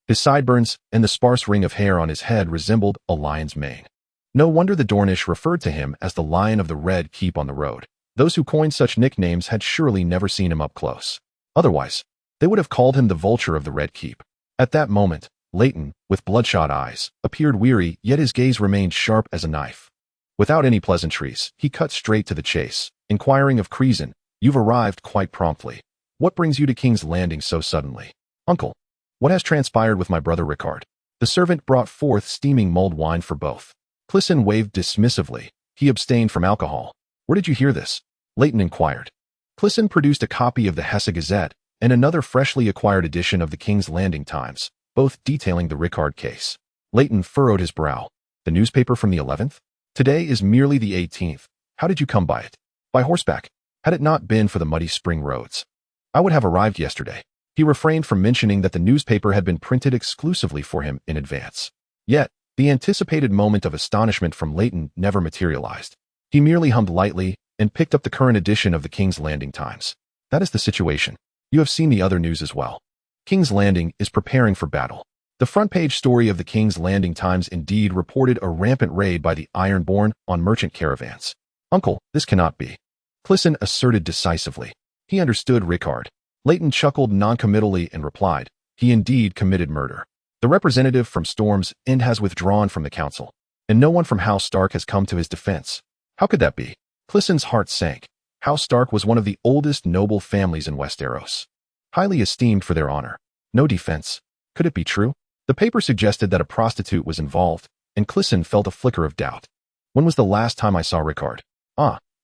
His sideburns and the sparse ring of hair on his head resembled a lion's mane. No wonder the Dornish referred to him as the Lion of the Red Keep on the road. Those who coined such nicknames had surely never seen him up close. Otherwise, they would have called him the Vulture of the Red Keep. At that moment, Leighton, with bloodshot eyes, appeared weary, yet his gaze remained sharp as a knife. Without any pleasantries, he cut straight to the chase, inquiring of Crisen, You've arrived quite promptly. What brings you to King's Landing so suddenly? Uncle, what has transpired with my brother Rickard? The servant brought forth steaming mulled wine for both. Crisen waved dismissively. He abstained from alcohol. Where did you hear this? Leighton inquired. Crisen produced a copy of the Hesse Gazette and another freshly acquired edition of the King's Landing Times, both detailing the Rickard case. Leighton furrowed his brow. The newspaper from the 11th? Today is merely the 18th. How did you come by it? By horseback. Had it not been for the muddy spring roads, I would have arrived yesterday. He refrained from mentioning that the newspaper had been printed exclusively for him in advance. Yet, the anticipated moment of astonishment from Leighton never materialized. He merely hummed lightly and picked up the current edition of the King's Landing Times. That is the situation. You have seen the other news as well. King's Landing is preparing for battle. The front-page story of the King's Landing Times indeed reported a rampant raid by the Ironborn on merchant caravans. Uncle, this cannot be. Crisen asserted decisively. He understood Rickard. Leighton chuckled noncommittally and replied, he indeed committed murder. The representative from Storm's End has withdrawn from the council, and no one from House Stark has come to his defense. How could that be? Crisen's heart sank. House Stark was one of the oldest noble families in Westeros, highly esteemed for their honor. No defense. Could it be true? The paper suggested that a prostitute was involved, and Crisen felt a flicker of doubt. When was the last time I saw Rickard?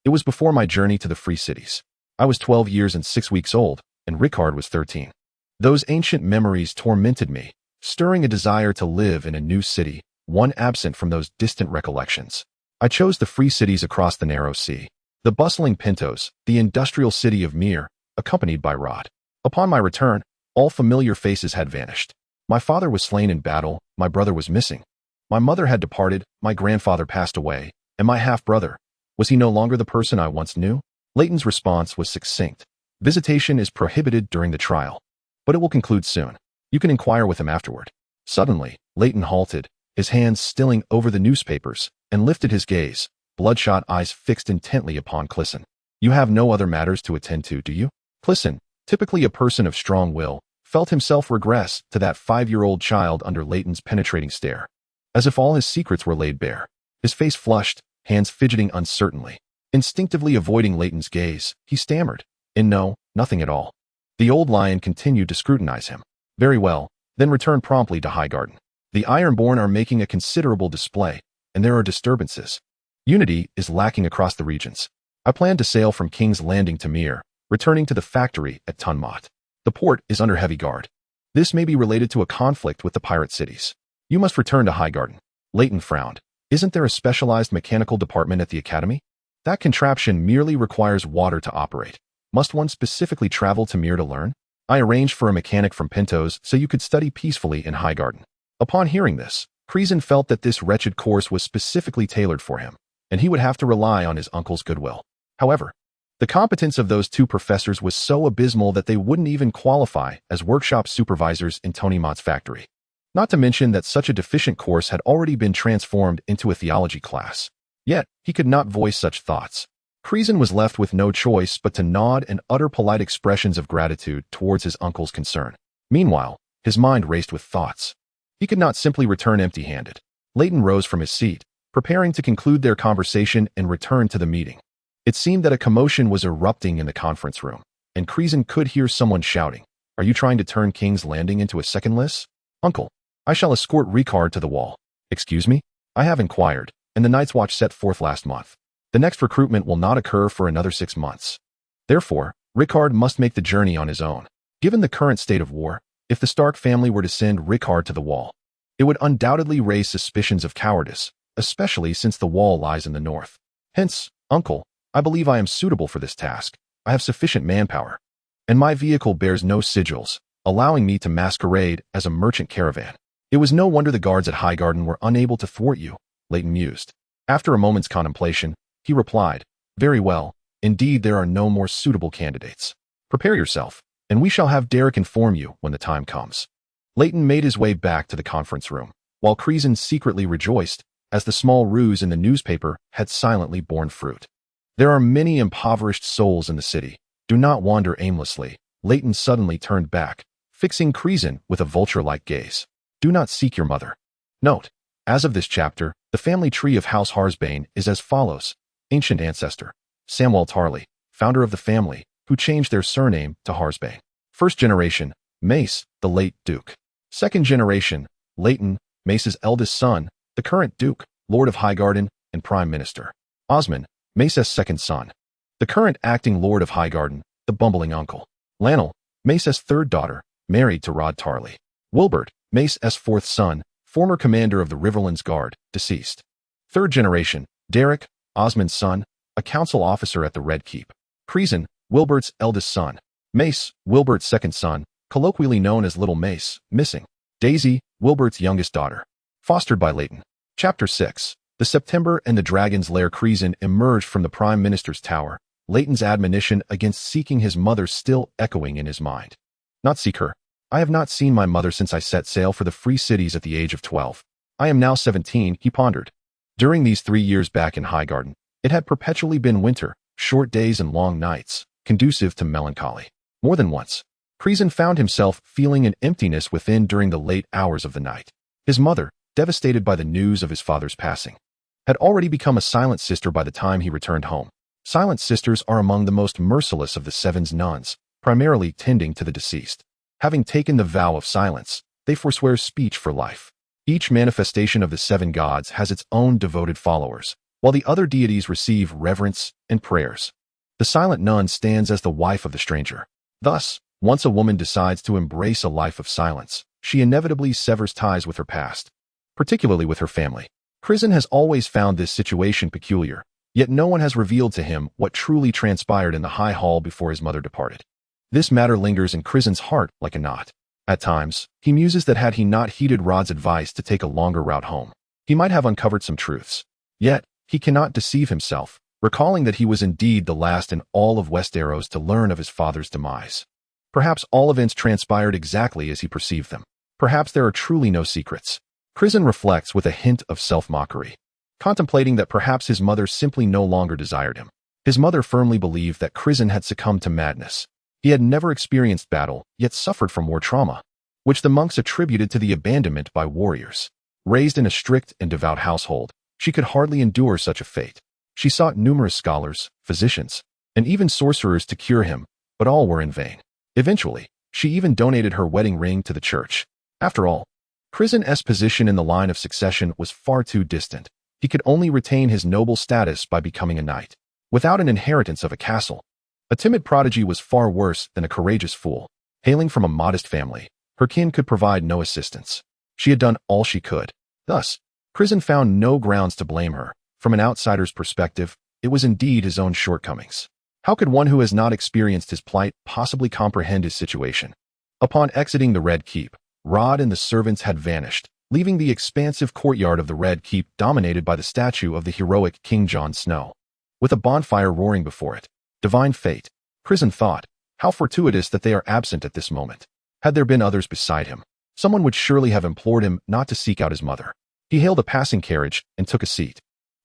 It was before my journey to the Free Cities. I was 12 years and 6 weeks old, and Rickard was 13. Those ancient memories tormented me, stirring a desire to live in a new city, one absent from those distant recollections. I chose the Free Cities across the narrow sea, the bustling Pintos, the industrial city of Myr, accompanied by Rod. Upon my return, all familiar faces had vanished. My father was slain in battle, my brother was missing. My mother had departed, my grandfather passed away, and my half-brother, was he no longer the person I once knew? Leighton's response was succinct. Visitation is prohibited during the trial, but it will conclude soon. You can inquire with him afterward. Suddenly, Leighton halted, his hands stilling over the newspapers, and lifted his gaze, bloodshot eyes fixed intently upon Crisen. You have no other matters to attend to, do you? Crisen, typically a person of strong will, felt himself regress to that 5-year-old child under Leighton's penetrating stare. As if all his secrets were laid bare. His face flushed, hands fidgeting uncertainly. Instinctively avoiding Leighton's gaze, he stammered, "No, nothing at all." The old lion continued to scrutinize him. "Very well, then return promptly to Highgarden. The Ironborn are making a considerable display, and there are disturbances. Unity is lacking across the regions. I plan to sail from King's Landing to Mere, returning to the factory at Tunmot. The port is under heavy guard. This may be related to a conflict with the pirate cities. You must return to Highgarden." Leighton frowned. "Isn't there a specialized mechanical department at the academy? That contraption merely requires water to operate. Must one specifically travel to Mere to learn? I arranged for a mechanic from Pintos so you could study peacefully in Highgarden." Upon hearing this, Crisen felt that this wretched course was specifically tailored for him, and he would have to rely on his uncle's goodwill. However, the competence of those two professors was so abysmal that they wouldn't even qualify as workshop supervisors in Tony Mott's factory. Not to mention that such a deficient course had already been transformed into a theology class. Yet, he could not voice such thoughts. Crisen was left with no choice but to nod and utter polite expressions of gratitude towards his uncle's concern. Meanwhile, his mind raced with thoughts. He could not simply return empty-handed. Leighton rose from his seat, preparing to conclude their conversation and return to the meeting. It seemed that a commotion was erupting in the conference room, and Crisen could hear someone shouting, "Are you trying to turn King's Landing into a second list? Uncle, I shall escort Ricard to the wall." "Excuse me? I have inquired, and the Night's Watch set forth last month. The next recruitment will not occur for another 6 months. Therefore, Ricard must make the journey on his own. Given the current state of war, if the Stark family were to send Ricard to the wall, it would undoubtedly raise suspicions of cowardice, especially since the wall lies in the north. Hence, uncle, I believe I am suitable for this task. I have sufficient manpower, and my vehicle bears no sigils, allowing me to masquerade as a merchant caravan. It was no wonder the guards at Highgarden were unable to thwart you," Leighton mused. After a moment's contemplation, he replied, "Very well, indeed there are no more suitable candidates. Prepare yourself, and we shall have Derek inform you when the time comes." Leighton made his way back to the conference room, while Crisen secretly rejoiced, as the small ruse in the newspaper had silently borne fruit. There are many impoverished souls in the city. Do not wander aimlessly. Leighton suddenly turned back, fixing Crisen with a vulture-like gaze. "Do not seek your mother." Note: as of this chapter, the family tree of House Heartsbane is as follows. Ancient ancestor: Samwell Tarly, founder of the family, who changed their surname to Heartsbane. First generation: Mace, the late Duke. Second generation: Leighton, Mace's eldest son, the current Duke, Lord of Highgarden, and Prime Minister. Osmond, Mace's second son, the current acting Lord of Highgarden, the bumbling uncle. Lannel, Mace's third daughter, married to Rod Tarly. Wilbert, Mace's fourth son, former commander of the Riverlands Guard, deceased. Third generation: Derek, Osmond's son, a council officer at the Red Keep. Crisen, Wilbert's eldest son. Mace, Wilbert's second son, colloquially known as Little Mace, missing. Daisy, Wilbert's youngest daughter. Fostered by Leighton. Chapter 6. The September and the Dragon's Lair. Crisen emerged from the Prime Minister's tower, Leighton's admonition against seeking his mother still echoing in his mind. "Not seek her. I have not seen my mother since I set sail for the free cities at the age of 12. I am now 17, he pondered. During these 3 years back in Highgarden, it had perpetually been winter, short days and long nights, conducive to melancholy. More than once, Crisen found himself feeling an emptiness within during the late hours of the night. His mother, devastated by the news of his father's passing, had already become a silent sister by the time he returned home. Silent sisters are among the most merciless of the Seven's nuns, primarily tending to the deceased. Having taken the vow of silence, they forswear speech for life. Each manifestation of the 7 gods has its own devoted followers, while the other deities receive reverence and prayers. The silent nun stands as the wife of the stranger. Thus, once a woman decides to embrace a life of silence, she inevitably severs ties with her past, particularly with her family. Crisen has always found this situation peculiar, yet no one has revealed to him what truly transpired in the high hall before his mother departed. This matter lingers in Crisen's heart like a knot. At times, he muses that had he not heeded Rod's advice to take a longer route home, he might have uncovered some truths. Yet, he cannot deceive himself, recalling that he was indeed the last in all of Westeros to learn of his father's demise. Perhaps all events transpired exactly as he perceived them. Perhaps there are truly no secrets. Crisen reflects with a hint of self-mockery, contemplating that perhaps his mother simply no longer desired him. His mother firmly believed that Crisen had succumbed to madness. He had never experienced battle, yet suffered from war trauma, which the monks attributed to the abandonment by warriors. Raised in a strict and devout household, she could hardly endure such a fate. She sought numerous scholars, physicians, and even sorcerers to cure him, but all were in vain. Eventually, she even donated her wedding ring to the church. After all, Crisen's position in the line of succession was far too distant. He could only retain his noble status by becoming a knight. Without an inheritance of a castle, a timid prodigy was far worse than a courageous fool. Hailing from a modest family, her kin could provide no assistance. She had done all she could. Thus, Crisen found no grounds to blame her. From an outsider's perspective, it was indeed his own shortcomings. How could one who has not experienced his plight possibly comprehend his situation? Upon exiting the Red Keep, Rod and the servants had vanished, leaving the expansive courtyard of the Red Keep dominated by the statue of the heroic King Jon Snow, with a bonfire roaring before it. Divine fate, Crisen thought. How fortuitous that they are absent at this moment. Had there been others beside him, someone would surely have implored him not to seek out his mother. He hailed a passing carriage and took a seat.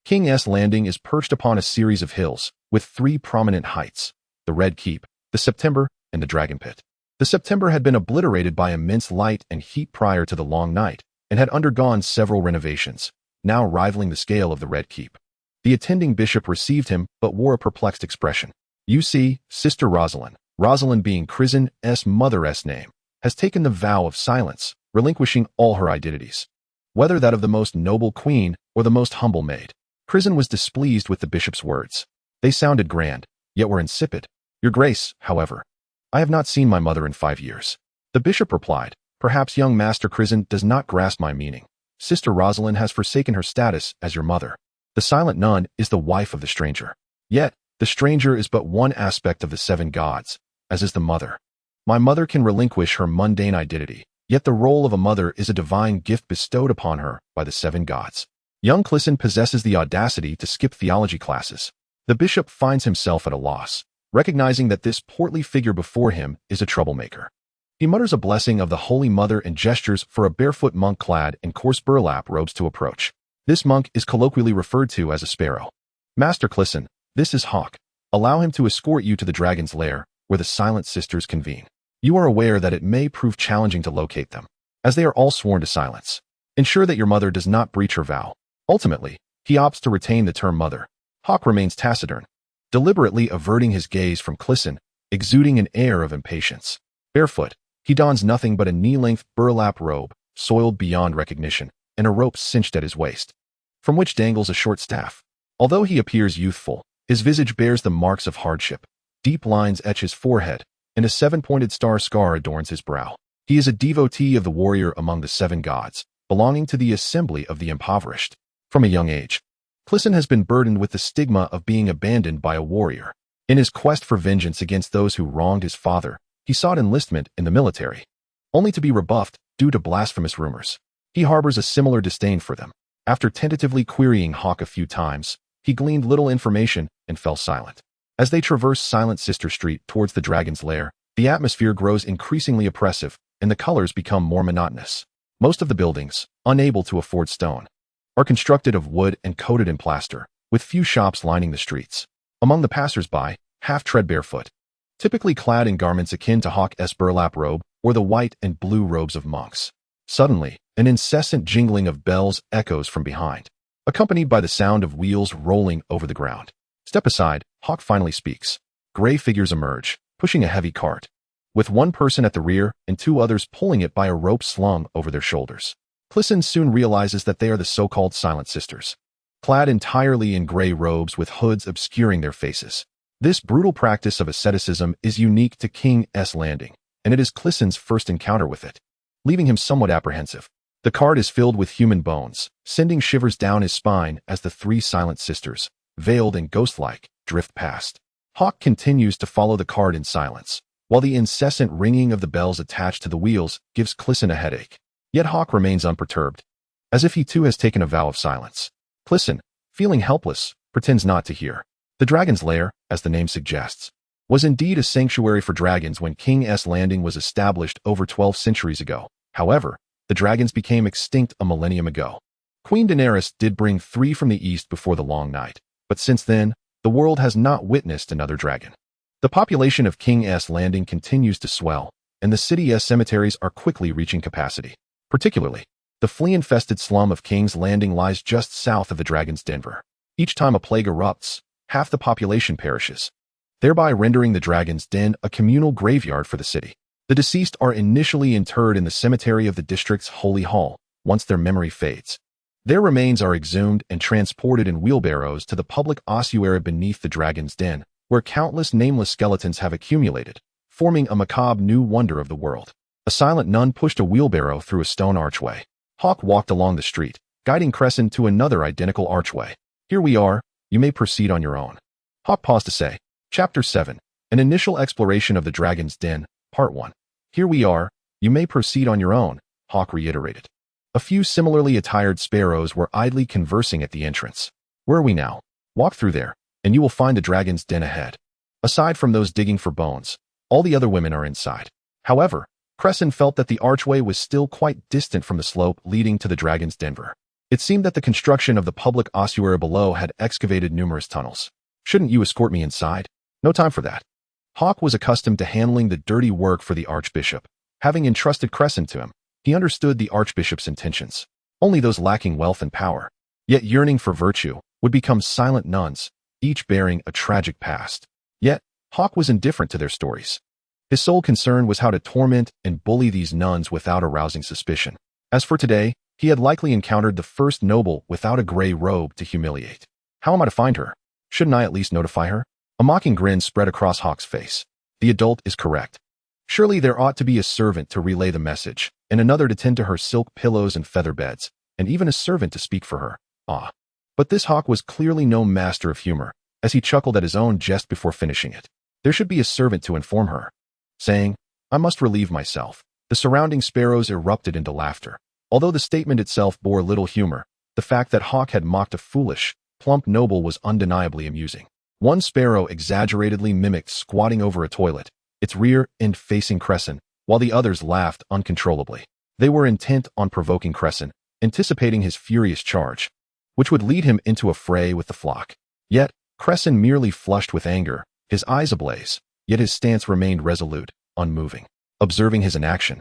King's Landing is perched upon a series of hills, with three prominent heights: the Red Keep, the September, and the Dragon Pit. The September had been obliterated by immense light and heat prior to the long night, and had undergone several renovations, now rivaling the scale of the Red Keep. The attending bishop received him, but wore a perplexed expression. You see, Sister Rosalind being Crisen's mother's name, has taken the vow of silence, relinquishing all her identities, whether that of the most noble queen or the most humble maid. Crisen was displeased with the bishop's words. They sounded grand, yet were insipid. Your Grace, however, I have not seen my mother in 5 years. The bishop replied, perhaps young Master Crisen does not grasp my meaning. Sister Rosalind has forsaken her status as your mother. The silent nun is the wife of the stranger. Yet, the stranger is but one aspect of the 7 gods, as is the mother. My mother can relinquish her mundane identity, yet the role of a mother is a divine gift bestowed upon her by the 7 gods. Young Crisen possesses the audacity to skip theology classes. The bishop finds himself at a loss, recognizing that this portly figure before him is a troublemaker. He mutters a blessing of the Holy Mother and gestures for a barefoot monk clad in coarse burlap robes to approach. This monk is colloquially referred to as a sparrow. Master Crisen, this is Hawk. Allow him to escort you to the dragon's lair, where the Silent Sisters convene. You are aware that it may prove challenging to locate them, as they are all sworn to silence. Ensure that your mother does not breach her vow. Ultimately, he opts to retain the term mother. Hawk remains taciturn, deliberately averting his gaze from Crisen, exuding an air of impatience. Barefoot, he dons nothing but a knee-length burlap robe, soiled beyond recognition, and a rope cinched at his waist, from which dangles a short staff. Although he appears youthful, his visage bears the marks of hardship. Deep lines etch his forehead, and a 7-pointed scar adorns his brow. He is a devotee of the warrior among the 7 gods, belonging to the assembly of the impoverished. From a young age, Crisen has been burdened with the stigma of being abandoned by a warrior. In his quest for vengeance against those who wronged his father, he sought enlistment in the military, only to be rebuffed due to blasphemous rumors. He harbors a similar disdain for them. After tentatively querying Hawk a few times, he gleaned little information and fell silent. As they traverse Silent Sister Street towards the dragon's lair, the atmosphere grows increasingly oppressive, and the colors become more monotonous. Most of the buildings, unable to afford stone, are constructed of wood and coated in plaster, with few shops lining the streets. Among the passers-by, half tread barefoot, typically clad in garments akin to Hawk's burlap robe or the white and blue robes of monks. Suddenly, an incessant jingling of bells echoes from behind, accompanied by the sound of wheels rolling over the ground. Step aside, Hawk finally speaks. Gray figures emerge, pushing a heavy cart, with one person at the rear and 2 others pulling it by a rope slung over their shoulders. Crisen soon realizes that they are the so-called Silent Sisters, clad entirely in gray robes with hoods obscuring their faces. This brutal practice of asceticism is unique to King's Landing, and it is Crisen's first encounter with it, leaving him somewhat apprehensive. The cart is filled with human bones, sending shivers down his spine as the 3 Silent Sisters, veiled and ghost-like, drift past. Hawk continues to follow the cart in silence, while the incessant ringing of the bells attached to the wheels gives Crisen a headache. Yet Hawk remains unperturbed, as if he too has taken a vow of silence. Crisen, feeling helpless, pretends not to hear. The dragon's lair, as the name suggests, was indeed a sanctuary for dragons when King's Landing was established over 12 centuries ago. However, the dragons became extinct a millennium ago. Queen Daenerys did bring 3 from the east before the long night, but since then, the world has not witnessed another dragon. The population of King's Landing continues to swell, and the city's cemeteries are quickly reaching capacity. Particularly, the flea-infested slum of King's Landing lies just south of the Dragon's Den. Each time a plague erupts, half the population perishes, thereby rendering the Dragon's Den a communal graveyard for the city. The deceased are initially interred in the cemetery of the district's Holy Hall. Once their memory fades, their remains are exhumed and transported in wheelbarrows to the public ossuary beneath the Dragon's Den, where countless nameless skeletons have accumulated, forming a macabre new wonder of the world. A silent nun pushed a wheelbarrow through a stone archway. Hawk walked along the street, guiding Crisen to another identical archway. Here we are, you may proceed on your own. Hawk paused to say, Chapter 7, An Initial Exploration of the Dragon's Den, Part 1. Here we are, you may proceed on your own, Hawk reiterated. A few similarly attired sparrows were idly conversing at the entrance. Where are we now? Walk through there, and you will find the Dragon's Den ahead. Aside from those digging for bones, all the other women are inside. However, Crisen felt that the archway was still quite distant from the slope leading to the Dragon's Den. It seemed that the construction of the public ossuary below had excavated numerous tunnels. Shouldn't you escort me inside? No time for that. Hawk was accustomed to handling the dirty work for the Archbishop. Having entrusted Crisen to him, he understood the Archbishop's intentions. Only those lacking wealth and power, yet yearning for virtue, would become silent nuns, each bearing a tragic past. Yet, Hawk was indifferent to their stories. His sole concern was how to torment and bully these nuns without arousing suspicion. As for today, he had likely encountered the first noble without a gray robe to humiliate. How am I to find her? Shouldn't I at least notify her? A mocking grin spread across Hawk's face. The adult is correct. Surely there ought to be a servant to relay the message, and another to tend to her silk pillows and feather beds, and even a servant to speak for her. Ah. But this Hawk was clearly no master of humor, as he chuckled at his own jest before finishing it. There should be a servant to inform her. Saying, I must relieve myself. The surrounding sparrows erupted into laughter. Although the statement itself bore little humor, the fact that Hawk had mocked a foolish, plump noble was undeniably amusing. One sparrow exaggeratedly mimicked squatting over a toilet, its rear end facing Crisen, while the others laughed uncontrollably. They were intent on provoking Crisen, anticipating his furious charge, which would lead him into a fray with the flock. Yet, Crisen merely flushed with anger, his eyes ablaze, yet his stance remained resolute, unmoving. Observing his inaction,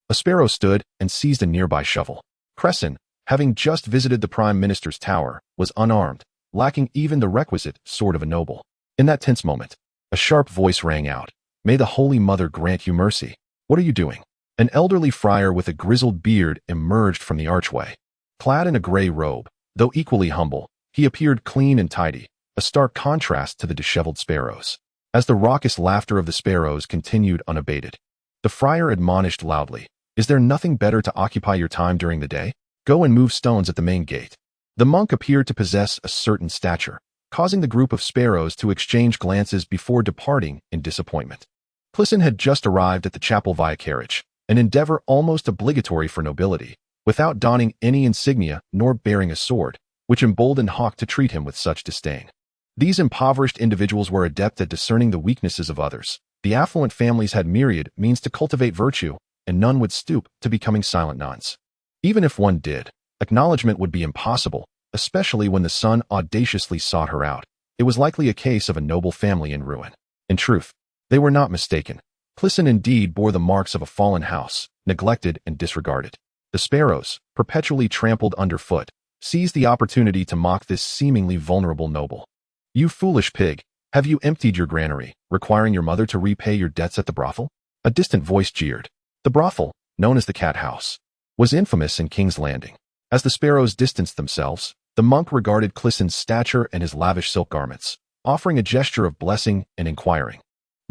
a sparrow stood and seized a nearby shovel. Crisen, having just visited the Prime Minister's tower, was unarmed, lacking even the requisite sword of a noble. In that tense moment, a sharp voice rang out. May the Holy Mother grant you mercy. What are you doing? An elderly friar with a grizzled beard emerged from the archway. Clad in a gray robe, though equally humble, he appeared clean and tidy, a stark contrast to the disheveled sparrows. As the raucous laughter of the sparrows continued unabated, the friar admonished loudly, Is there nothing better to occupy your time during the day? Go and move stones at the main gate. The monk appeared to possess a certain stature, causing the group of sparrows to exchange glances before departing in disappointment. Crisen had just arrived at the chapel via carriage, an endeavor almost obligatory for nobility, without donning any insignia nor bearing a sword, which emboldened Hawk to treat him with such disdain. These impoverished individuals were adept at discerning the weaknesses of others. The affluent families had myriad means to cultivate virtue, and none would stoop to becoming silent nuns. Even if one did, acknowledgement would be impossible, especially when the son audaciously sought her out. It was likely a case of a noble family in ruin. In truth, they were not mistaken. Crisen indeed bore the marks of a fallen house, neglected and disregarded. The sparrows, perpetually trampled underfoot, seized the opportunity to mock this seemingly vulnerable noble. You foolish pig, have you emptied your granary, requiring your mother to repay your debts at the brothel? A distant voice jeered. The brothel, known as the Cat House, was infamous in King's Landing. As the sparrows distanced themselves, the monk regarded Crisen's stature and his lavish silk garments, offering a gesture of blessing and inquiring.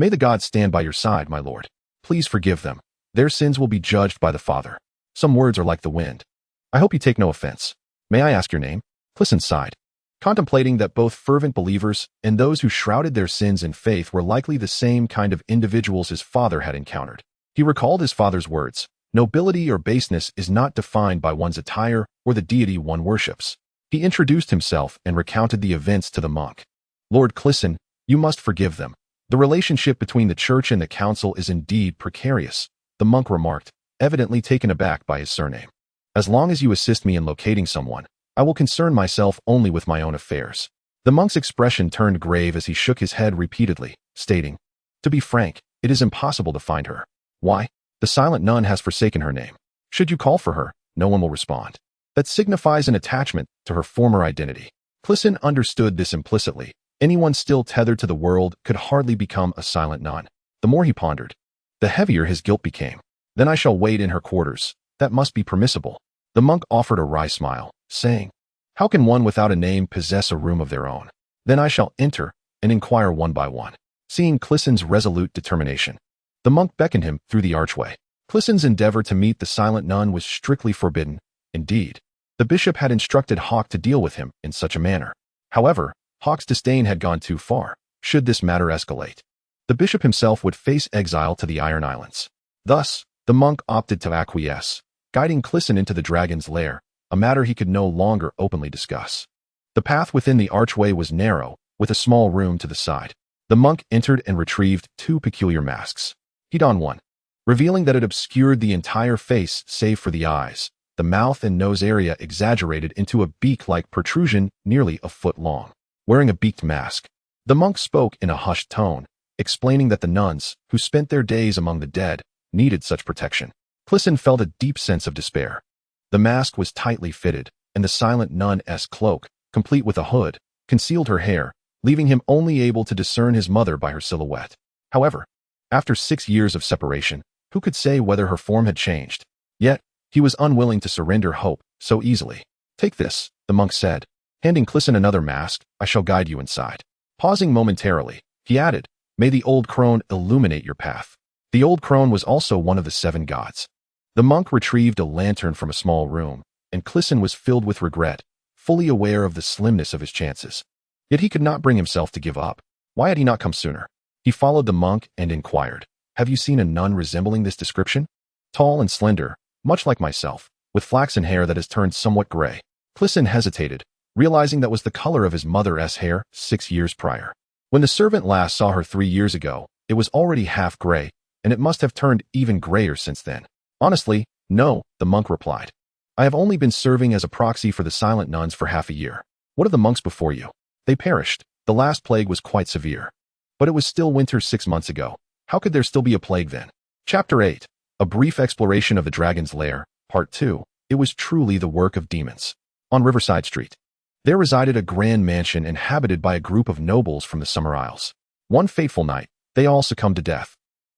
May the gods stand by your side, my lord. Please forgive them. Their sins will be judged by the Father. Some words are like the wind. I hope you take no offense. May I ask your name? Crisen sighed, contemplating that both fervent believers and those who shrouded their sins in faith were likely the same kind of individuals his father had encountered. He recalled his father's words, nobility or baseness is not defined by one's attire or the deity one worships. He introduced himself and recounted the events to the monk. Lord Crisen, you must forgive them. The relationship between the church and the council is indeed precarious, the monk remarked, evidently taken aback by his surname. As long as you assist me in locating someone, I will concern myself only with my own affairs. The monk's expression turned grave as he shook his head repeatedly, stating, "To be frank, it is impossible to find her. Why? The silent nun has forsaken her name. Should you call for her, no one will respond. That signifies an attachment to her former identity." Crisen understood this implicitly. Anyone still tethered to the world could hardly become a silent nun. The more he pondered, the heavier his guilt became. "Then I shall wait in her quarters. That must be permissible." The monk offered a wry smile, saying, "How can one without a name possess a room of their own? Then I shall enter and inquire one by one." Seeing Crisen's resolute determination, the monk beckoned him through the archway. Crisen's endeavor to meet the silent nun was strictly forbidden. Indeed, the bishop had instructed Hawke to deal with him in such a manner. However, Hawke's disdain had gone too far. Should this matter escalate, the bishop himself would face exile to the Iron Islands. Thus, the monk opted to acquiesce, guiding Crisen into the dragon's lair, a matter he could no longer openly discuss. The path within the archway was narrow, with a small room to the side. The monk entered and retrieved two peculiar masks. He donned one, revealing that it obscured the entire face save for the eyes, the mouth and nose area exaggerated into a beak-like protrusion nearly a foot long. Wearing a beaked mask, the monk spoke in a hushed tone, explaining that the nuns, who spent their days among the dead, needed such protection. Crisen felt a deep sense of despair. The mask was tightly fitted, and the silent nun-esque cloak, complete with a hood, concealed her hair, leaving him only able to discern his mother by her silhouette. However, after 6 years of separation, who could say whether her form had changed? Yet, he was unwilling to surrender hope so easily. "Take this," the monk said, handing Crisen another mask. "I shall guide you inside." Pausing momentarily, he added, "May the old crone illuminate your path." The old crone was also one of the 7 gods. The monk retrieved a lantern from a small room, and Crisen was filled with regret, fully aware of the slimness of his chances. Yet he could not bring himself to give up. Why had he not come sooner? He followed the monk and inquired, "Have you seen a nun resembling this description? Tall and slender, much like myself, with flaxen hair that has turned somewhat gray." Crisen hesitated, realizing that was the color of his mother's hair 6 years prior. When the servant last saw her 3 years ago, it was already half gray, and it must have turned even grayer since then. "Honestly, no," the monk replied. "I have only been serving as a proxy for the silent nuns for half a year. What of the monks before you? They perished. The last plague was quite severe. But it was still winter 6 months ago. How could there still be a plague then?" Chapter 8. A brief exploration of the dragon's lair, Part 2. It was truly the work of demons. On Riverside Street, there resided a grand mansion inhabited by a group of nobles from the Summer Isles. One fateful night, they all succumbed to death.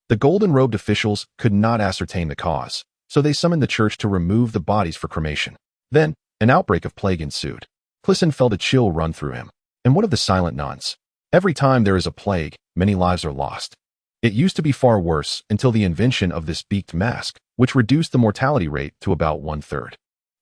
The golden-robed officials could not ascertain the cause, so they summoned the church to remove the bodies for cremation. Then, an outbreak of plague ensued. Crisen felt a chill run through him. And what of the silent nuns? Every time there is a plague, many lives are lost. It used to be far worse until the invention of this beaked mask, which reduced the mortality rate to about 1/3.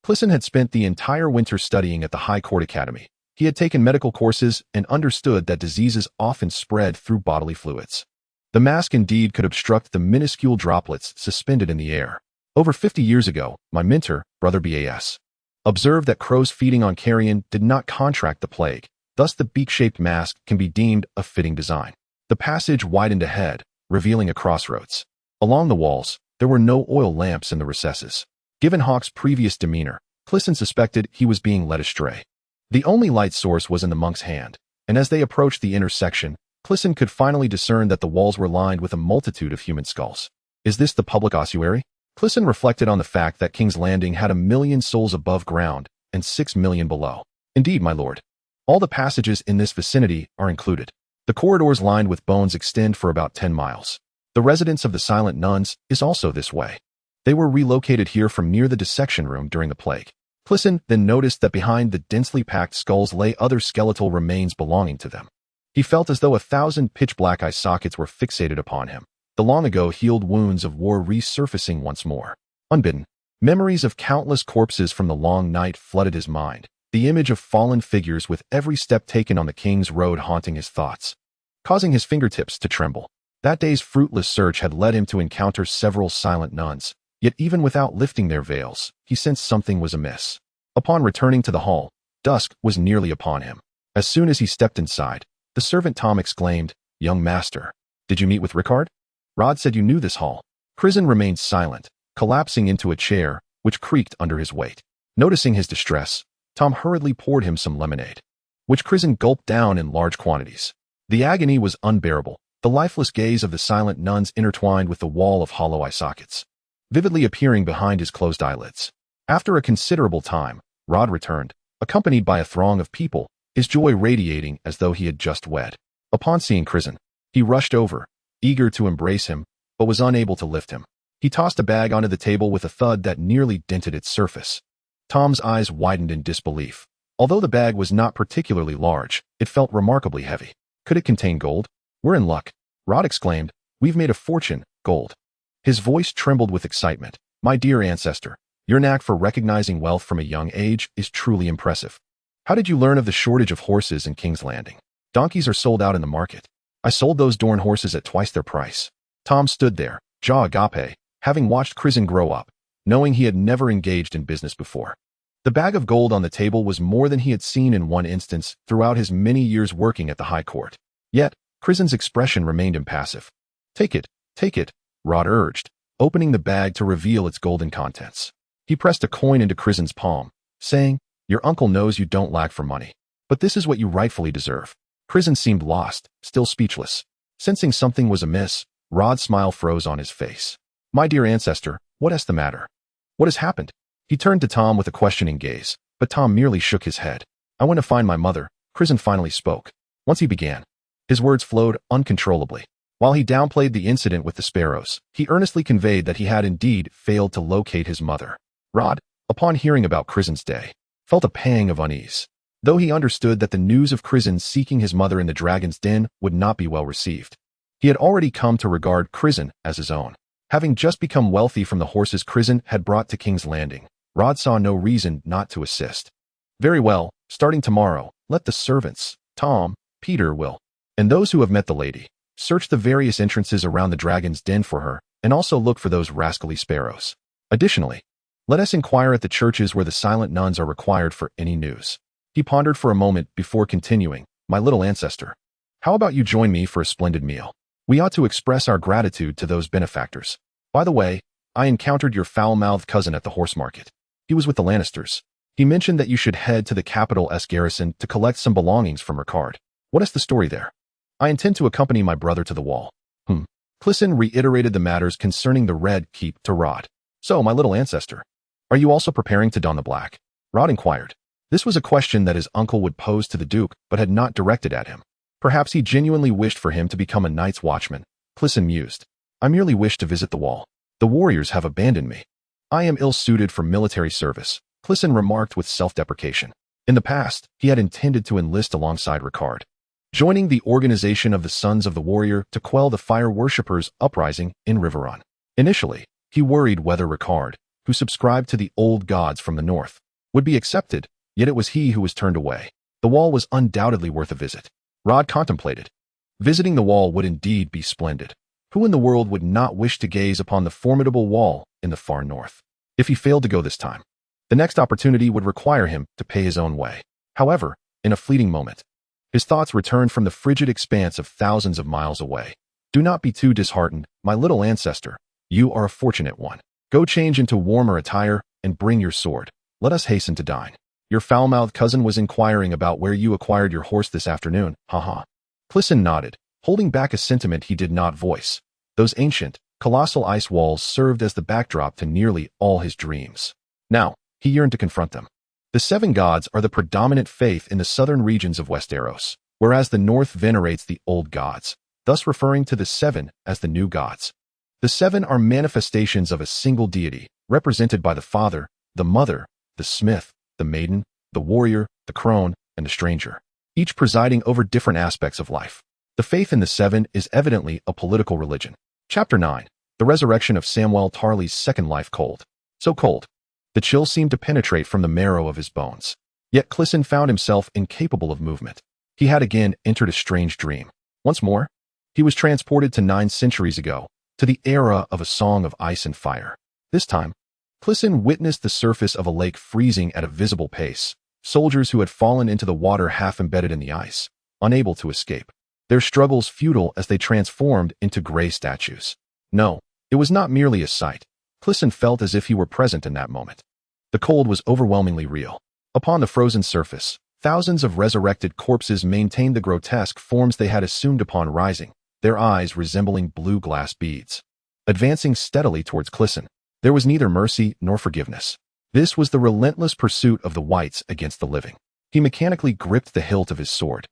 Crisen had spent the entire winter studying at the High Court Academy. He had taken medical courses and understood that diseases often spread through bodily fluids. The mask indeed could obstruct the minuscule droplets suspended in the air. Over 50 years ago, my mentor, Brother Bas, observed that crows feeding on carrion did not contract the plague. Thus the beak-shaped mask can be deemed a fitting design. The passage widened ahead, revealing a crossroads. Along the walls, there were no oil lamps in the recesses. Given Hawke's previous demeanor, Crisen suspected he was being led astray. The only light source was in the monk's hand, and as they approached the intersection, Crisen could finally discern that the walls were lined with a multitude of human skulls. Is this the public ossuary? Crisen reflected on the fact that King's Landing had 1 million souls above ground and 6 million below. Indeed, my lord. All the passages in this vicinity are included. The corridors lined with bones extend for about 10 miles. The residence of the silent nuns is also this way. They were relocated here from near the dissection room during the plague. Crisen then noticed that behind the densely packed skulls lay other skeletal remains belonging to them. He felt as though 1,000 pitch-black eye sockets were fixated upon him, the long-ago healed wounds of war resurfacing once more. Unbidden, memories of countless corpses from the long night flooded his mind, the image of fallen figures with every step taken on the King's Road haunting his thoughts, causing his fingertips to tremble. That day's fruitless search had led him to encounter several silent nuns, yet even without lifting their veils, he sensed something was amiss. Upon returning to the hall, dusk was nearly upon him. As soon as he stepped inside, the servant Tom exclaimed, "Young master, did you meet with Rickard? Rod said you knew this hall." Crisen remained silent, collapsing into a chair, which creaked under his weight. Noticing his distress, Tom hurriedly poured him some lemonade. which Crisen gulped down in large quantities. The agony was unbearable, the lifeless gaze of the silent nuns intertwined with the wall of hollow eye sockets, vividly appearing behind his closed eyelids. After a considerable time, Rod returned, accompanied by a throng of people, his joy radiating as though he had just wed. Upon seeing Crisen, he rushed over, eager to embrace him, but was unable to lift him. He tossed a bag onto the table with a thud that nearly dented its surface. Tom's eyes widened in disbelief. Although the bag was not particularly large, it felt remarkably heavy. Could it contain gold? We're in luck, Rod exclaimed. We've made a fortune, gold. His voice trembled with excitement. My dear ancestor, your knack for recognizing wealth from a young age is truly impressive. How did you learn of the shortage of horses in King's Landing? Donkeys are sold out in the market. I sold those Dorn horses at twice their price. Tom stood there, jaw agape, having watched Crisen grow up, knowing he had never engaged in business before. The bag of gold on the table was more than he had seen in one instance throughout his many years working at the High Court. Yet, Crisen's expression remained impassive. Take it, Rod urged, opening the bag to reveal its golden contents. He pressed a coin into Crisen's palm, saying, Your uncle knows you don't lack for money, but this is what you rightfully deserve. Crisen seemed lost, still speechless. Sensing something was amiss, Rod's smile froze on his face. My dear ancestor, what is the matter? What has happened? He turned to Tom with a questioning gaze, but Tom merely shook his head. I went to find my mother, Crisen finally spoke. Once he began, his words flowed uncontrollably. While he downplayed the incident with the sparrows, he earnestly conveyed that he had indeed failed to locate his mother. Rod, upon hearing about Crisen's day, felt a pang of unease. Though he understood that the news of Crisen seeking his mother in the dragon's den would not be well received, he had already come to regard Crisen as his own. Having just become wealthy from the horses Crisen had brought to King's Landing, Rod saw no reason not to assist. Very well, starting tomorrow, let the servants, Tom, Peter, Will, and those who have met the lady, search the various entrances around the dragon's den for her, and also look for those rascally sparrows. Additionally, let us inquire at the churches where the silent nuns are required for any news. He pondered for a moment before continuing, My little ancestor, how about you join me for a splendid meal? We ought to express our gratitude to those benefactors. By the way, I encountered your foul-mouthed cousin at the horse market. He was with the Lannisters. He mentioned that you should head to the capital's garrison to collect some belongings from Ricard. What is the story there? I intend to accompany my brother to the wall. Crisen reiterated the matters concerning the Red Keep to Rod. So, my little ancestor, are you also preparing to don the black? Rod inquired. This was a question that his uncle would pose to the Duke, but had not directed at him. Perhaps he genuinely wished for him to become a night's watchman. Crisen mused. I merely wish to visit the wall. The warriors have abandoned me. I am ill-suited for military service, Crisen remarked with self-deprecation. In the past, he had intended to enlist alongside Ricard, joining the organization of the Sons of the Warrior to quell the fire worshippers' uprising in Riverrun. Initially, he worried whether Ricard, who subscribed to the old gods from the north, would be accepted, yet it was he who was turned away. The wall was undoubtedly worth a visit. Rod contemplated. Visiting the wall would indeed be splendid. Who in the world would not wish to gaze upon the formidable wall in the far north? If he failed to go this time, the next opportunity would require him to pay his own way. However, in a fleeting moment, his thoughts returned from the frigid expanse of thousands of miles away. Do not be too disheartened, my little ancestor. You are a fortunate one. Go change into warmer attire and bring your sword. Let us hasten to dine. Your foul-mouthed cousin was inquiring about where you acquired your horse this afternoon, haha. Crisen nodded, holding back a sentiment he did not voice. Those ancient, colossal ice walls served as the backdrop to nearly all his dreams. Now, he yearned to confront them. The seven gods are the predominant faith in the southern regions of Westeros, whereas the north venerates the old gods, thus referring to the seven as the new gods. The seven are manifestations of a single deity, represented by the father, the mother, the smith, the maiden, the warrior, the crone, and the stranger, each presiding over different aspects of life. The faith in the seven is evidently a political religion. Chapter 9. The resurrection of Samwell Tarly's second life cold. So cold, the chill seemed to penetrate from the marrow of his bones. Yet Crisen found himself incapable of movement. He had again entered a strange dream. Once more, he was transported to 9 centuries ago, to the era of a song of ice and fire. This time, Crisen witnessed the surface of a lake freezing at a visible pace, soldiers who had fallen into the water half embedded in the ice, unable to escape, their struggles futile as they transformed into gray statues. No, it was not merely a sight. Crisen felt as if he were present in that moment. The cold was overwhelmingly real. Upon the frozen surface, Thousands of resurrected corpses maintained the grotesque forms they had assumed upon rising, their eyes resembling blue glass beads. Advancing steadily towards Crisen, there was neither mercy nor forgiveness. This was the relentless pursuit of the wights against the living. He mechanically gripped the hilt of his sword,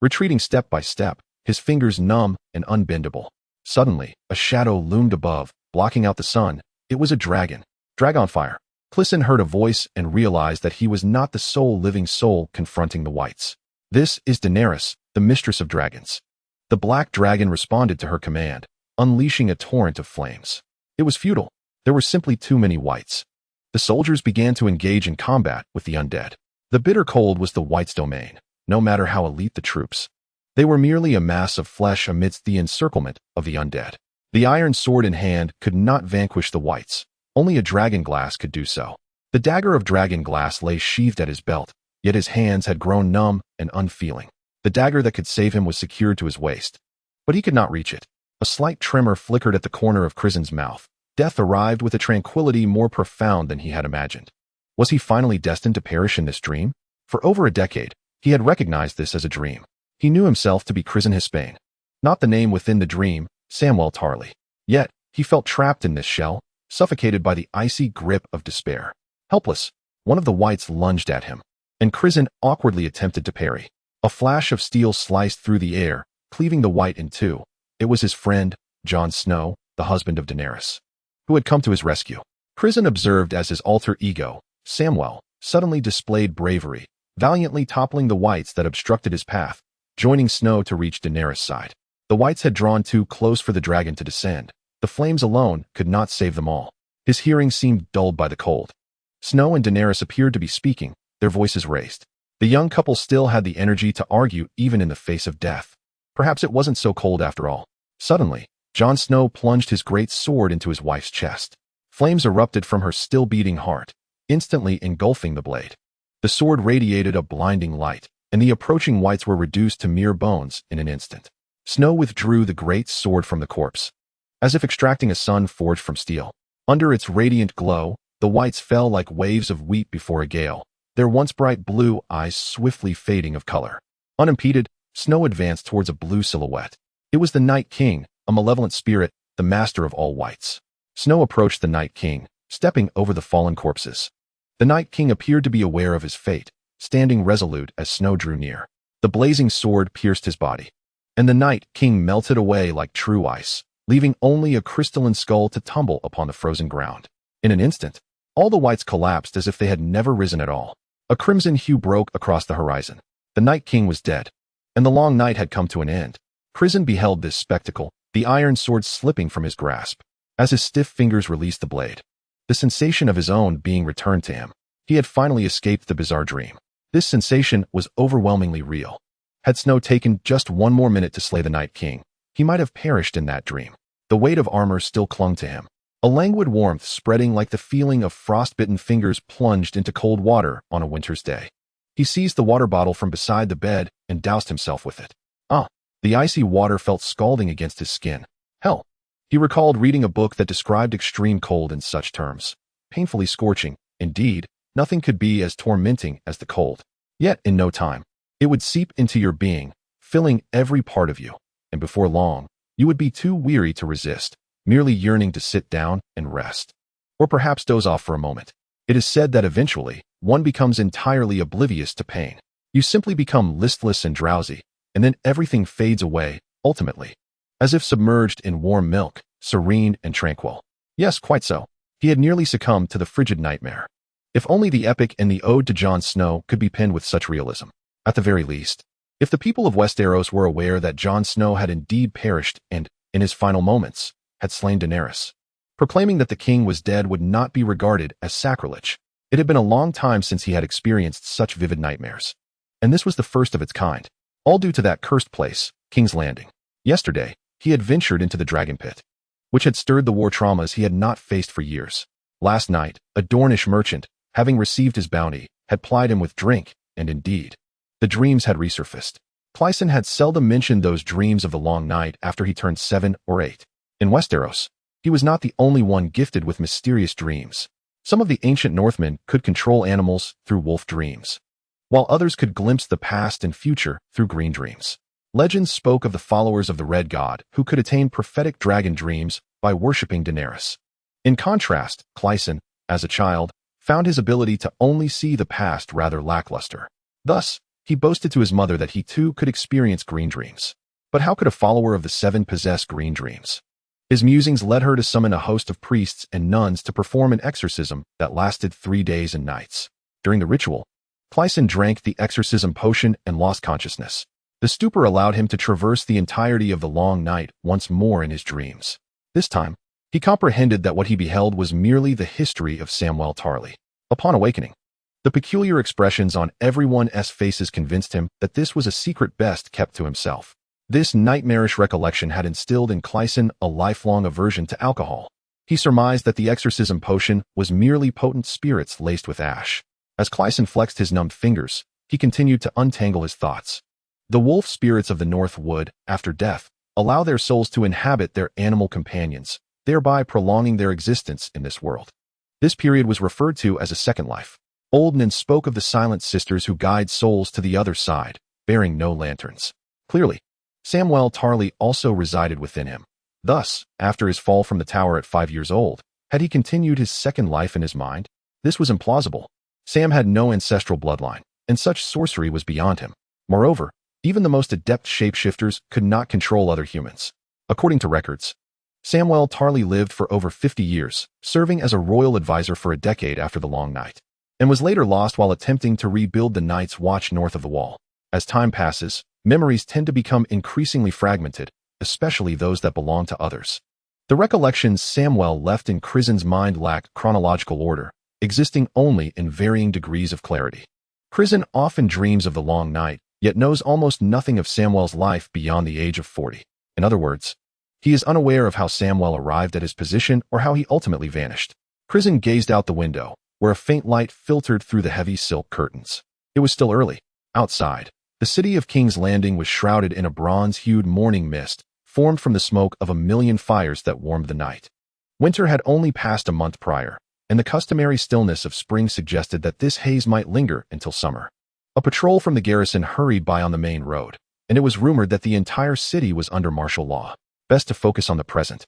retreating step by step, his fingers numb and unbendable. Suddenly, a shadow loomed above, blocking out the sun. It was a dragon. Dragonfire. Crisen heard a voice and realized that he was not the sole living soul confronting the wights. This is Daenerys, the mistress of dragons. The black dragon responded to her command, unleashing a torrent of flames. It was futile. There were simply too many wights. The soldiers began to engage in combat with the undead. The bitter cold was the wights' domain, no matter how elite the troops. They were merely a mass of flesh amidst the encirclement of the undead. The iron sword in hand could not vanquish the wights. Only a dragon glass could do so. The dagger of dragon glass lay sheathed at his belt, yet his hands had grown numb and unfeeling. The dagger that could save him was secured to his waist, but he could not reach it. A slight tremor flickered at the corner of Crisen's mouth. Death arrived with a tranquility more profound than he had imagined. Was he finally destined to perish in this dream? For over a decade, he had recognized this as a dream. He knew himself to be Crisen Hightower, not the name within the dream, Samwell Tarly. Yet, he felt trapped in this shell, suffocated by the icy grip of despair. Helpless, one of the wights lunged at him, and Crisen awkwardly attempted to parry. A flash of steel sliced through the air, cleaving the wight in two. It was his friend, Jon Snow, the husband of Daenerys, who had come to his rescue. Crisen observed as his alter ego, Samwell, suddenly displayed bravery, valiantly toppling the wights that obstructed his path, joining Snow to reach Daenerys' side. The wights had drawn too close for the dragon to descend. The flames alone could not save them all. His hearing seemed dulled by the cold. Snow and Daenerys appeared to be speaking, their voices raised. The young couple still had the energy to argue even in the face of death. Perhaps it wasn't so cold after all. Suddenly, Jon Snow plunged his great sword into his wife's chest. Flames erupted from her still beating heart, instantly engulfing the blade. The sword radiated a blinding light, and the approaching wights were reduced to mere bones in an instant. Snow withdrew the great sword from the corpse, as if extracting a sun forged from steel. Under its radiant glow, the wights fell like waves of wheat before a gale, their once bright blue eyes swiftly fading of color. Unimpeded, Snow advanced towards a blue silhouette. It was the Night King, a malevolent spirit, the master of all wights. Snow approached the Night King, stepping over the fallen corpses. The Night King appeared to be aware of his fate, standing resolute as Snow drew near. The blazing sword pierced his body, and the Night King melted away like true ice, leaving only a crystalline skull to tumble upon the frozen ground. In an instant, all the wights collapsed as if they had never risen at all. A crimson hue broke across the horizon. The Night King was dead, and the long night had come to an end. Crisen beheld this spectacle, the iron sword slipping from his grasp. As his stiff fingers released the blade, the sensation of his own being returned to him. He had finally escaped the bizarre dream. This sensation was overwhelmingly real. Had Snow taken just one more minute to slay the Night King, he might have perished in that dream. The weight of armor still clung to him, a languid warmth spreading like the feeling of frostbitten fingers plunged into cold water on a winter's day. He seized the water bottle from beside the bed and doused himself with it. The icy water felt scalding against his skin. Hell, he recalled reading a book that described extreme cold in such terms. Painfully scorching, indeed, nothing could be as tormenting as the cold. Yet, in no time, it would seep into your being, filling every part of you, and before long, you would be too weary to resist, merely yearning to sit down and rest. Or perhaps doze off for a moment. It is said that eventually, one becomes entirely oblivious to pain. You simply become listless and drowsy, and then everything fades away, ultimately, as if submerged in warm milk, serene and tranquil. Yes, quite so. He had nearly succumbed to the frigid nightmare. If only the epic and the ode to Jon Snow could be penned with such realism. At the very least, if the people of Westeros were aware that Jon Snow had indeed perished and, in his final moments, had slain Daenerys. Proclaiming that the king was dead would not be regarded as sacrilege. It had been a long time since he had experienced such vivid nightmares. And this was the first of its kind. All due to that cursed place, King's Landing. Yesterday, he had ventured into the dragon pit, which had stirred the war traumas he had not faced for years. Last night, a Dornish merchant, having received his bounty, had plied him with drink, and indeed, the dreams had resurfaced. Crisen had seldom mentioned those dreams of the long night after he turned 7 or 8. In Westeros, he was not the only one gifted with mysterious dreams. Some of the ancient Northmen could control animals through wolf dreams. while others could glimpse the past and future through green dreams. Legends spoke of the followers of the Red God who could attain prophetic dragon dreams by worshipping Daenerys. In contrast, Crisen, as a child, found his ability to only see the past rather lackluster. Thus, he boasted to his mother that he too could experience green dreams. But how could a follower of the Seven possess green dreams? His musings led her to summon a host of priests and nuns to perform an exorcism that lasted 3 days and nights. During the ritual, Crisen drank the exorcism potion and lost consciousness. The stupor allowed him to traverse the entirety of the long night once more in his dreams. This time, he comprehended that what he beheld was merely the history of Samwell Tarly. Upon awakening, the peculiar expressions on everyone's faces convinced him that this was a secret best kept to himself. This nightmarish recollection had instilled in Crisen a lifelong aversion to alcohol. He surmised that the exorcism potion was merely potent spirits laced with ash. As Crisen flexed his numbed fingers, he continued to untangle his thoughts. The wolf spirits of the North would, after death, allow their souls to inhabit their animal companions, thereby prolonging their existence in this world. This period was referred to as a second life. Olden spoke of the silent sisters who guide souls to the other side, bearing no lanterns. Clearly, Samwell Tarly also resided within him. Thus, after his fall from the tower at 5 years old, had he continued his second life in his mind? This was implausible. Sam had no ancestral bloodline, and such sorcery was beyond him. Moreover, even the most adept shapeshifters could not control other humans. According to records, Samwell Tarly lived for over 50 years, serving as a royal advisor for a decade after the Long Night, and was later lost while attempting to rebuild the Night's Watch north of the Wall. As time passes, memories tend to become increasingly fragmented, especially those that belong to others. The recollections Samwell left in Crisen's mind lack chronological order, existing only in varying degrees of clarity. Crisen often dreams of the Long Night, yet knows almost nothing of Samwell's life beyond the age of 40. In other words, he is unaware of how Samwell arrived at his position or how he ultimately vanished. Crisen gazed out the window, where a faint light filtered through the heavy silk curtains. It was still early. Outside, the city of King's Landing was shrouded in a bronze-hued morning mist, formed from the smoke of a million fires that warmed the night. Winter had only passed a month prior, and the customary stillness of spring suggested that this haze might linger until summer. A patrol from the garrison hurried by on the main road, and it was rumored that the entire city was under martial law. Best to focus on the present.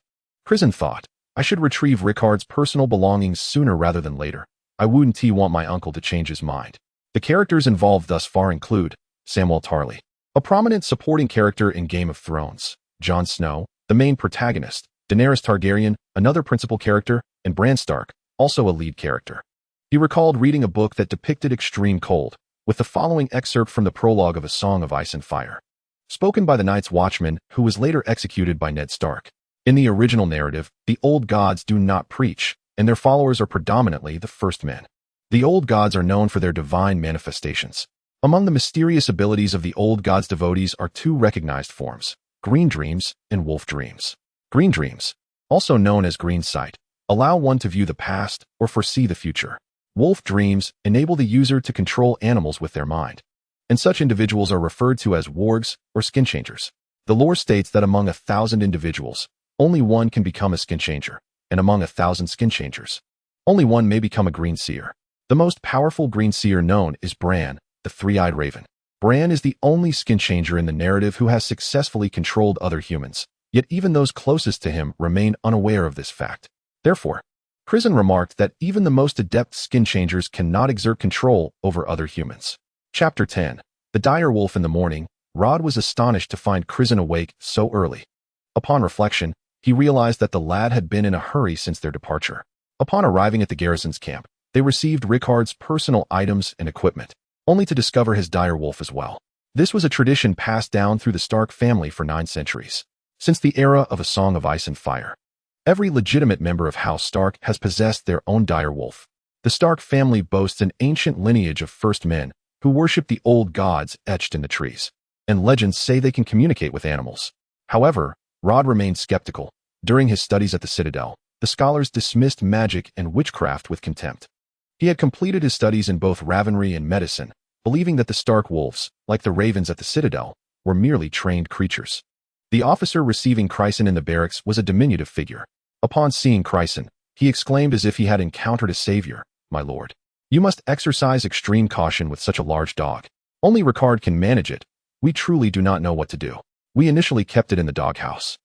Crisen thought, I should retrieve Rickard's personal belongings sooner rather than later. I wouldn't want my uncle to change his mind. The characters involved thus far include Samwell Tarly, a prominent supporting character in Game of Thrones, Jon Snow, the main protagonist, Daenerys Targaryen, another principal character, and Bran Stark, also a lead character. He recalled reading a book that depicted extreme cold, with the following excerpt from the prologue of A Song of Ice and Fire, spoken by the Night's Watchman, who was later executed by Ned Stark. In the original narrative, the old gods do not preach, and their followers are predominantly the first men. The old gods are known for their divine manifestations. Among the mysterious abilities of the old gods' devotees are 2 recognized forms, green dreams and wolf dreams. Green dreams, also known as green sight, allow one to view the past or foresee the future. Wolf dreams enable the user to control animals with their mind, and such individuals are referred to as wargs or skin changers. The lore states that among 1,000 individuals, only one can become a skin changer, and among 1,000 skin changers, only one may become a green seer. The most powerful green seer known is Bran, the three-eyed raven. Bran is the only skin changer in the narrative who has successfully controlled other humans, yet even those closest to him remain unaware of this fact. Therefore, Crisen remarked that even the most adept skin changers cannot exert control over other humans. Chapter 10. The Dire Wolf in the morning. Rod was astonished to find Crisen awake so early. Upon reflection, he realized that the lad had been in a hurry since their departure. Upon arriving at the garrison's camp, they received Rickard's personal items and equipment, only to discover his dire wolf as well. This was a tradition passed down through the Stark family for 9 centuries. Since the era of A Song of Ice and Fire, every legitimate member of House Stark has possessed their own dire wolf. The Stark family boasts an ancient lineage of first men who worship the old gods etched in the trees, and legends say they can communicate with animals. However, Rod remained skeptical. During his studies at the Citadel, the scholars dismissed magic and witchcraft with contempt. He had completed his studies in both Ravenry and medicine, believing that the Stark wolves, like the ravens at the Citadel, were merely trained creatures. The officer receiving Crisen in the barracks was a diminutive figure. Upon seeing Crisen, he exclaimed as if he had encountered a savior, "My lord." You must exercise extreme caution with such a large dog. Only Ricard can manage it. We truly do not know what to do. We initially kept it in the doghouse.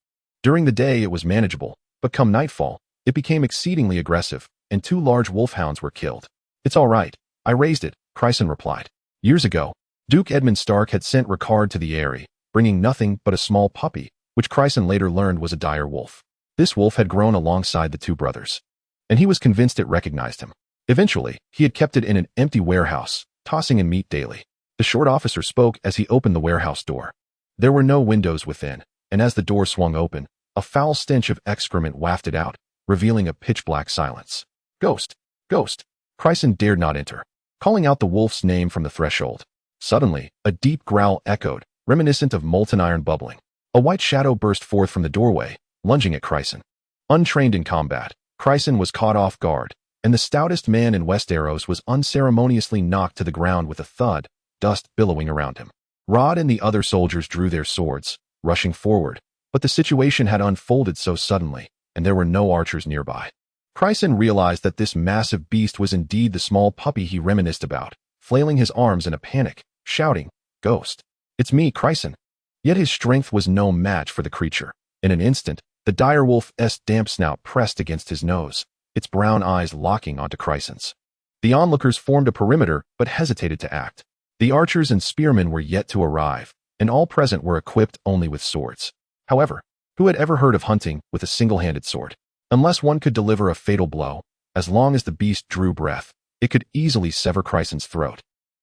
During the day it was manageable, but come nightfall, it became exceedingly aggressive, and 2 large wolfhounds were killed. It's all right. I raised it, Crisen replied. Years ago, Duke Edmund Stark had sent Ricard to the Eyrie, bringing nothing but a small puppy, which Crisen later learned was a dire wolf. This wolf had grown alongside the 2 brothers, and he was convinced it recognized him. Eventually, he had kept it in an empty warehouse, tossing in meat daily. The short officer spoke as he opened the warehouse door. There were no windows within, and as the door swung open, a foul stench of excrement wafted out, revealing a pitch-black silence. Ghost! Ghost! Crisen dared not enter, calling out the wolf's name from the threshold. Suddenly, a deep growl echoed, reminiscent of molten iron bubbling. A white shadow burst forth from the doorway, lunging at Crisen. Untrained in combat, Crisen was caught off guard, and the stoutest man in Westeros was unceremoniously knocked to the ground with a thud, dust billowing around him. Rod and the other soldiers drew their swords, rushing forward, but the situation had unfolded so suddenly, and there were no archers nearby. Crisen realized that this massive beast was indeed the small puppy he reminisced about, flailing his arms in a panic, shouting, "Ghost! It's me, Crisen!" Yet his strength was no match for the creature. In an instant, the direwolf's damp snout pressed against his nose, its brown eyes locking onto Crisen's. The onlookers formed a perimeter but hesitated to act. The archers and spearmen were yet to arrive, and all present were equipped only with swords. However, who had ever heard of hunting with a single-handed sword? Unless one could deliver a fatal blow, as long as the beast drew breath, it could easily sever Crisen's throat.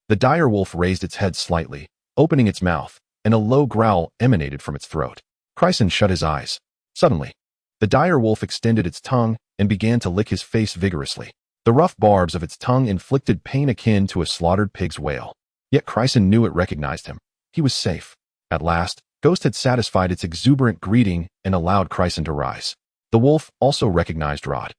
The direwolf raised its head slightly, opening its mouth, and a low growl emanated from its throat. Crisen shut his eyes. Suddenly, the direwolf extended its tongue and began to lick his face vigorously. The rough barbs of its tongue inflicted pain akin to a slaughtered pig's wail. Yet Crisen knew it recognized him. He was safe. At last, Ghost had satisfied its exuberant greeting and allowed Crisen to rise. The wolf also recognized Rod,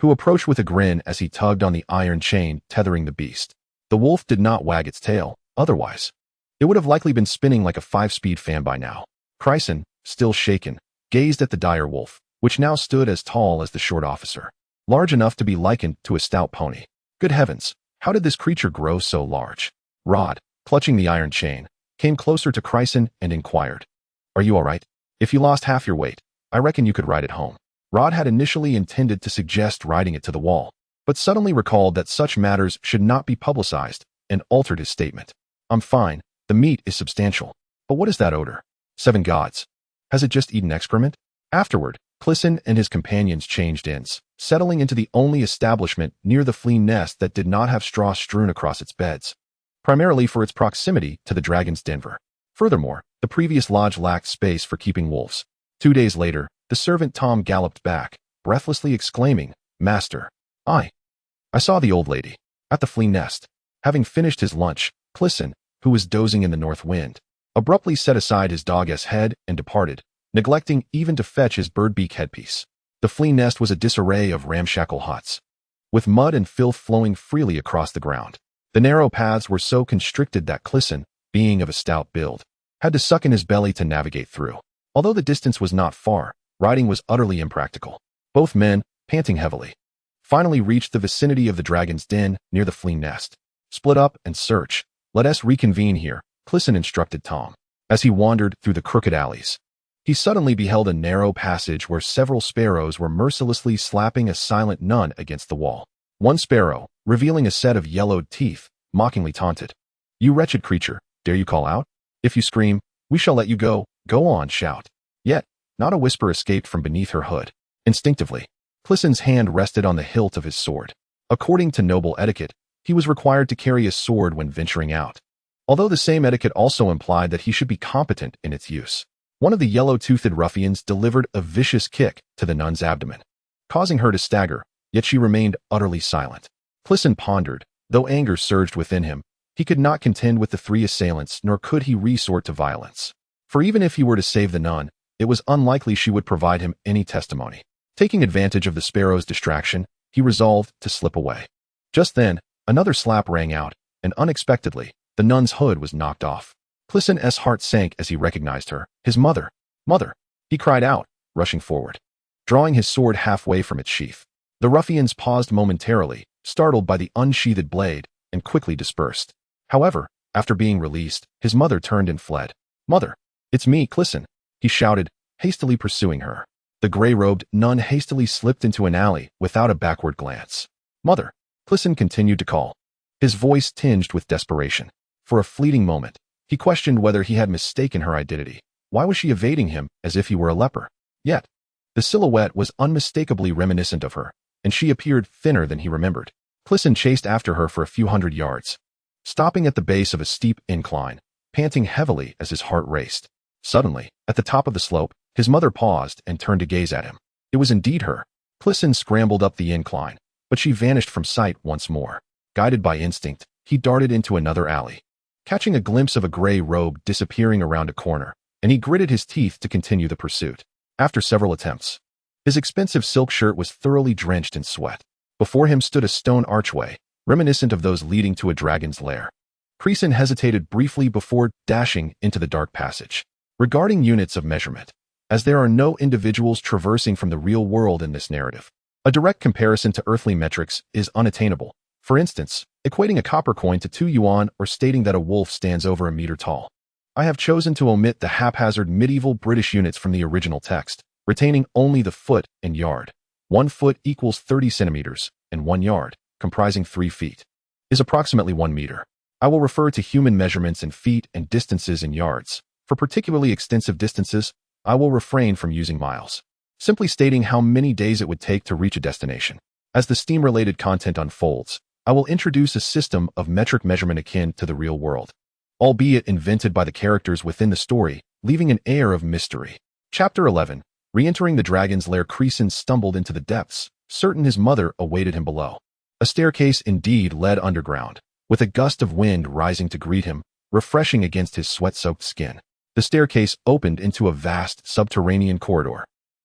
who approached with a grin as he tugged on the iron chain tethering the beast. The wolf did not wag its tail, otherwise it would have likely been spinning like a 5-speed fan by now. Crisen, still shaken, gazed at the dire wolf, which now stood as tall as the short officer, large enough to be likened to a stout pony. Good heavens, how did this creature grow so large? Rod, clutching the iron chain, came closer to Crisen and inquired, "Are you all right? If you lost half your weight, I reckon you could ride it home." Rod had initially intended to suggest riding it to the wall, but suddenly recalled that such matters should not be publicized and altered his statement. "I'm fine. The meat is substantial. But what is that odor? 7 gods. Has it just eaten excrement?" Afterward, Crisen and his companions changed inns, settling into the only establishment near the flea nest that did not have straw strewn across its beds, primarily for its proximity to the dragon's denver. Furthermore, the previous lodge lacked space for keeping wolves. 2 days later, the servant Tom galloped back, breathlessly exclaiming, "Master, I saw the old lady at the flea nest." Having finished his lunch, Crisen, who was dozing in the north wind, abruptly set aside his dog's head and departed, neglecting even to fetch his birdbeak headpiece. The flea nest was a disarray of ramshackle huts, with mud and filth flowing freely across the ground. The narrow paths were so constricted that Crisen, being of a stout build, had to suck in his belly to navigate through. Although the distance was not far, riding was utterly impractical. Both men, panting heavily, finally reached the vicinity of the dragon's den near the flea nest. "Split up and search. Let us reconvene here," Crisen instructed Tom. As he wandered through the crooked alleys, he suddenly beheld a narrow passage where several sparrows were mercilessly slapping a silent nun against the wall. One sparrow, revealing a set of yellowed teeth, mockingly taunted, "You wretched creature, dare you call out? If you scream, we shall let you go. Go on, shout." Yet, not a whisper escaped from beneath her hood. Instinctively, Crisen's hand rested on the hilt of his sword. According to noble etiquette, he was required to carry a sword when venturing out, although the same etiquette also implied that he should be competent in its use. One of the yellow-toothed ruffians delivered a vicious kick to the nun's abdomen, causing her to stagger, yet she remained utterly silent. Crisen pondered. Though anger surged within him, he could not contend with the 3 assailants, nor could he resort to violence. For even if he were to save the nun, it was unlikely she would provide him any testimony. Taking advantage of the sparrow's distraction, he resolved to slip away. Just then, another slap rang out, and unexpectedly, the nun's hood was knocked off. Crisen's heart sank as he recognized her. His mother! "Mother!" he cried out, rushing forward, drawing his sword halfway from its sheath. The ruffians paused momentarily, startled by the unsheathed blade, and quickly dispersed. However, after being released, his mother turned and fled. "Mother, it's me, Crisen," he shouted, hastily pursuing her. The gray-robed nun hastily slipped into an alley without a backward glance. "Mother," Crisen continued to call, his voice tinged with desperation. For a fleeting moment, he questioned whether he had mistaken her identity. Why was she evading him as if he were a leper? Yet, the silhouette was unmistakably reminiscent of her, and she appeared thinner than he remembered. Crisen chased after her for a few hundred yards, stopping at the base of a steep incline, panting heavily as his heart raced. Suddenly, at the top of the slope, his mother paused and turned to gaze at him. It was indeed her. Crisen scrambled up the incline, but she vanished from sight once more. Guided by instinct, he darted into another alley, catching a glimpse of a gray robe disappearing around a corner, and he gritted his teeth to continue the pursuit. After several attempts, his expensive silk shirt was thoroughly drenched in sweat. Before him stood a stone archway, reminiscent of those leading to a dragon's lair. Crisen hesitated briefly before dashing into the dark passage. Regarding units of measurement, as there are no individuals traversing from the real world in this narrative, a direct comparison to earthly metrics is unattainable. For instance, equating a copper coin to 2 yuan or stating that a wolf stands over a meter tall. I have chosen to omit the haphazard medieval British units from the original text, retaining only the foot and yard. 1 foot equals 30 centimeters, and 1 yard, comprising 3 feet, is approximately 1 meter. I will refer to human measurements in feet and distances in yards. For particularly extensive distances, I will refrain from using miles, simply stating how many days it would take to reach a destination. As the steam-related content unfolds, I will introduce a system of metric measurement akin to the real world, albeit invented by the characters within the story, leaving an air of mystery. Chapter 11. Re-entering the dragon's lair, Crisen stumbled into the depths, certain his mother awaited him below. A staircase indeed led underground, with a gust of wind rising to greet him, refreshing against his sweat-soaked skin. The staircase opened into a vast subterranean corridor,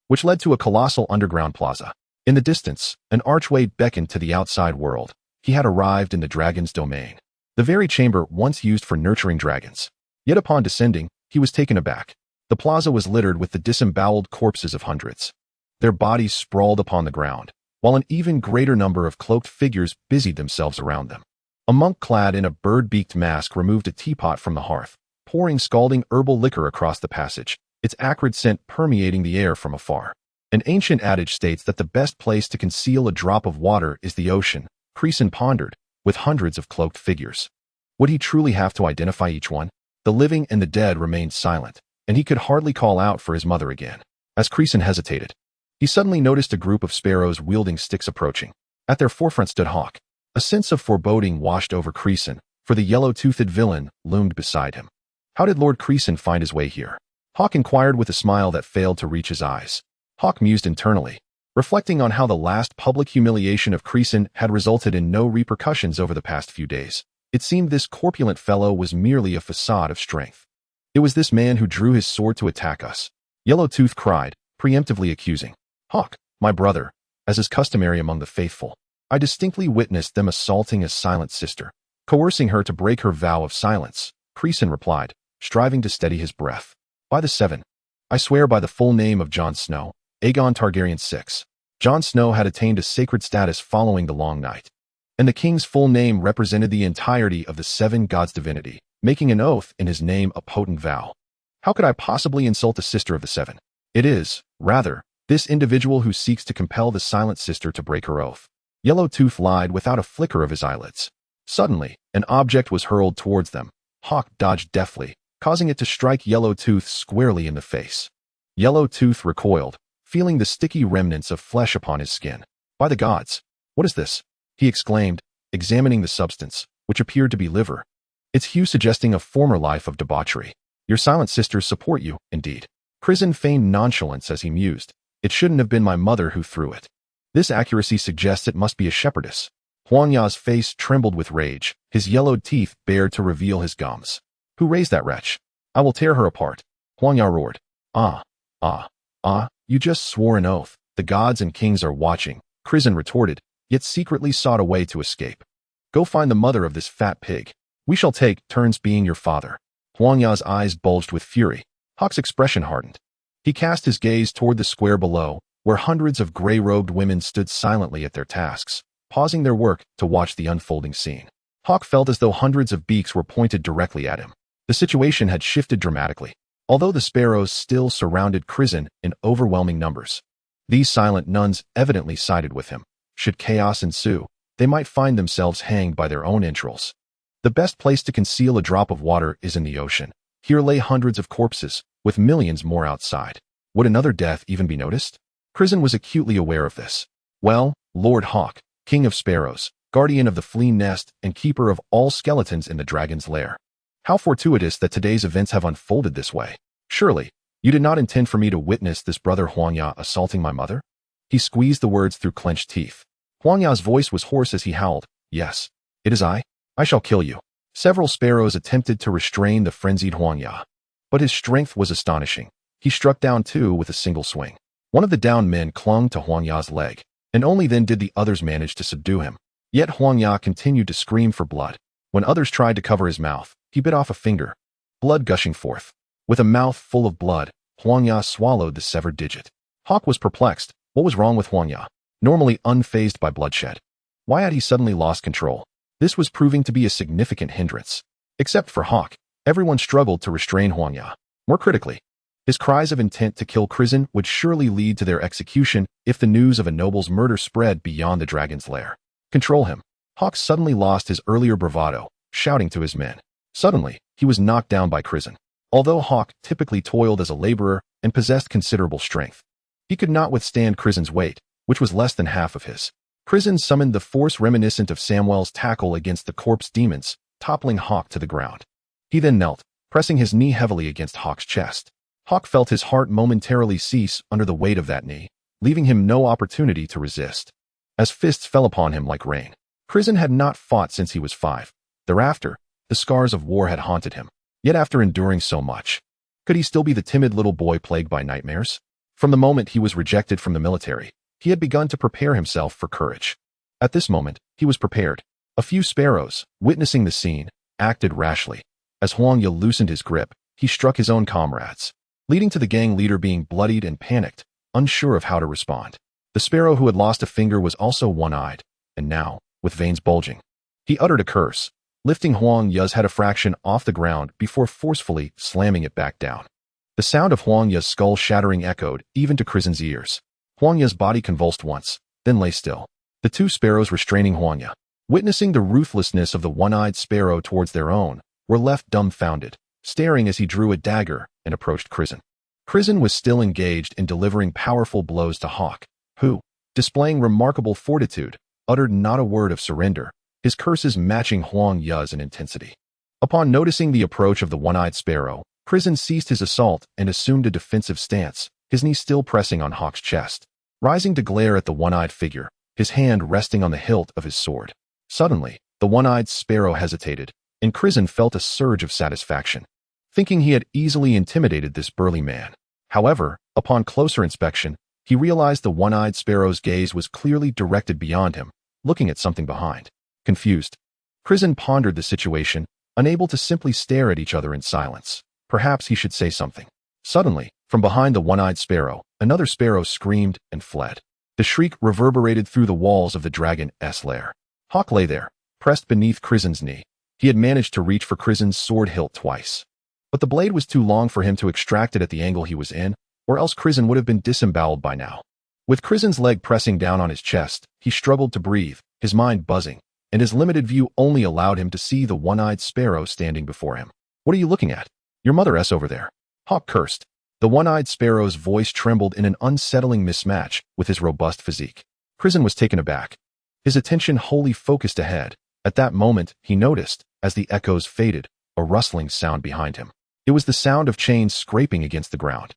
which led to a colossal underground plaza. In the distance, an archway beckoned to the outside world. He had arrived in the dragon's domain, the very chamber once used for nurturing dragons. Yet upon descending, he was taken aback. The plaza was littered with the disemboweled corpses of hundreds. Their bodies sprawled upon the ground, while an even greater number of cloaked figures busied themselves around them. A monk clad in a bird-beaked mask removed a teapot from the hearth, pouring scalding herbal liquor across the passage, its acrid scent permeating the air from afar. An ancient adage states that the best place to conceal a drop of water is the ocean. Crisen pondered, with hundreds of cloaked figures. Would he truly have to identify each one? The living and the dead remained silent, and he could hardly call out for his mother again. As Crisen hesitated, he suddenly noticed a group of sparrows wielding sticks approaching. At their forefront stood Hawk. A sense of foreboding washed over Crisen, for the yellow-toothed villain loomed beside him. How did Lord Crisen find his way here? Hawk inquired with a smile that failed to reach his eyes. Hawk mused internally, reflecting on how the last public humiliation of Crisen had resulted in no repercussions over the past few days. It seemed this corpulent fellow was merely a facade of strength. It was this man who drew his sword to attack us. Yellowtooth cried, preemptively accusing. Hawk, my brother, as is customary among the faithful. I distinctly witnessed them assaulting a silent sister, coercing her to break her vow of silence. Crisen replied, striving to steady his breath. By the 7. I swear by the full name of Jon Snow, Aegon Targaryen VI. Jon Snow had attained a sacred status following the long night, and the king's full name represented the entirety of the 7 gods' divinity, making an oath in his name a potent vow. How could I possibly insult a sister of the 7? It is, rather, this individual who seeks to compel the silent sister to break her oath. Yellowtooth lied without a flicker of his eyelids. Suddenly, an object was hurled towards them. Hawk dodged deftly, causing it to strike Yellowtooth squarely in the face. Yellowtooth recoiled, feeling the sticky remnants of flesh upon his skin. By the gods! What is this? He exclaimed, examining the substance, which appeared to be liver, its hue suggesting a former life of debauchery. Your silent sisters support you, indeed. Crisen feigned nonchalance as he mused. It shouldn't have been my mother who threw it. This accuracy suggests it must be a shepherdess. Huang Ya's face trembled with rage, his yellowed teeth bared to reveal his gums. Who raised that wretch? I will tear her apart. Huang Ya roared. You just swore an oath. The gods and kings are watching, Crisen retorted, yet secretly sought a way to escape. Go find the mother of this fat pig. We shall take turns being your father. Huang Ya's eyes bulged with fury. Hawk's expression hardened. He cast his gaze toward the square below, where hundreds of gray-robed women stood silently at their tasks. pausing their work to watch the unfolding scene. Hawk felt as though hundreds of beaks were pointed directly at him. The situation had shifted dramatically. Although the sparrows still surrounded Crisen in overwhelming numbers, these silent nuns evidently sided with him. Should chaos ensue, they might find themselves hanged by their own entrails. The best place to conceal a drop of water is in the ocean. Here lay hundreds of corpses, with millions more outside. Would another death even be noticed? Crisen was acutely aware of this. Well, Lord Hawk, King of Sparrows, guardian of the flea nest and keeper of all skeletons in the dragon's lair. How fortuitous that today's events have unfolded this way. Surely, you did not intend for me to witness this brother Huangya assaulting my mother? He squeezed the words through clenched teeth. Huangya's voice was hoarse as he howled. Yes, it is I. I shall kill you. Several sparrows attempted to restrain the frenzied Huangya, but his strength was astonishing. He struck down two with a single swing. One of the downed men clung to Huangya's leg, and only then did the others manage to subdue him. Yet Huangya continued to scream for blood. When others tried to cover his mouth, he bit off a finger, blood gushing forth. With a mouth full of blood, Huangya swallowed the severed digit. Hawk was perplexed. What was wrong with Huangya? Normally unfazed by bloodshed. Why had he suddenly lost control? This was proving to be a significant hindrance. Except for Hawk, everyone struggled to restrain Huangya. More critically, his cries of intent to kill Crisen would surely lead to their execution if the news of a noble's murder spread beyond the dragon's lair. Control him. Hawk suddenly lost his earlier bravado, shouting to his men. Suddenly, he was knocked down by Crisen. Although Hawk typically toiled as a laborer and possessed considerable strength, he could not withstand Crisen's weight, which was less than half of his. Crisen summoned the force reminiscent of Samwell's tackle against the corpse demons, toppling Hawk to the ground. He then knelt, pressing his knee heavily against Hawk's chest. Hawk felt his heart momentarily cease under the weight of that knee, leaving him no opportunity to resist. As fists fell upon him like rain. Crisen had not fought since he was 5. Thereafter, the scars of war had haunted him. Yet after enduring so much, could he still be the timid little boy plagued by nightmares? From the moment he was rejected from the military, he had begun to prepare himself for courage. At this moment, he was prepared. A few sparrows, witnessing the scene, acted rashly. As Huangya loosened his grip, he struck his own comrades, leading to the gang leader being bloodied and panicked, unsure of how to respond. The sparrow who had lost a finger was also one-eyed, and now, with veins bulging, he uttered a curse, lifting Huangya's head a fraction off the ground before forcefully slamming it back down. The sound of Huangya's skull shattering echoed even to Crisen's ears. Huangya's body convulsed once, then lay still. The two sparrows restraining Huangya, witnessing the ruthlessness of the one-eyed sparrow towards their own, were left dumbfounded, staring as he drew a dagger and approached Crisen. Crisen was still engaged in delivering powerful blows to Hawk, who, displaying remarkable fortitude, uttered not a word of surrender, his curses matching Huangya's in intensity. Upon noticing the approach of the one-eyed sparrow, Crisen ceased his assault and assumed a defensive stance, his knee still pressing on Hawk's chest. Rising to glare at the one-eyed figure, his hand resting on the hilt of his sword. Suddenly, the one-eyed sparrow hesitated, and Crisen felt a surge of satisfaction, thinking he had easily intimidated this burly man. However, upon closer inspection, he realized the one-eyed sparrow's gaze was clearly directed beyond him, looking at something behind. Confused, Crisen pondered the situation, unable to simply stare at each other in silence. Perhaps he should say something. Suddenly, from behind the one-eyed sparrow, another sparrow screamed and fled. The shriek reverberated through the walls of the dragon's lair. Hawk lay there, pressed beneath Crisen's knee. He had managed to reach for Crisen's sword hilt twice, but the blade was too long for him to extract it at the angle he was in, or else Crisen would have been disemboweled by now. With Crisen's leg pressing down on his chest, he struggled to breathe, his mind buzzing, and his limited view only allowed him to see the one-eyed sparrow standing before him. "What are you looking at? Your mother-s over there," Hawk cursed. The one-eyed sparrow's voice trembled in an unsettling mismatch with his robust physique. Crisen was taken aback, his attention wholly focused ahead. At that moment, he noticed, as the echoes faded, a rustling sound behind him. It was the sound of chains scraping against the ground.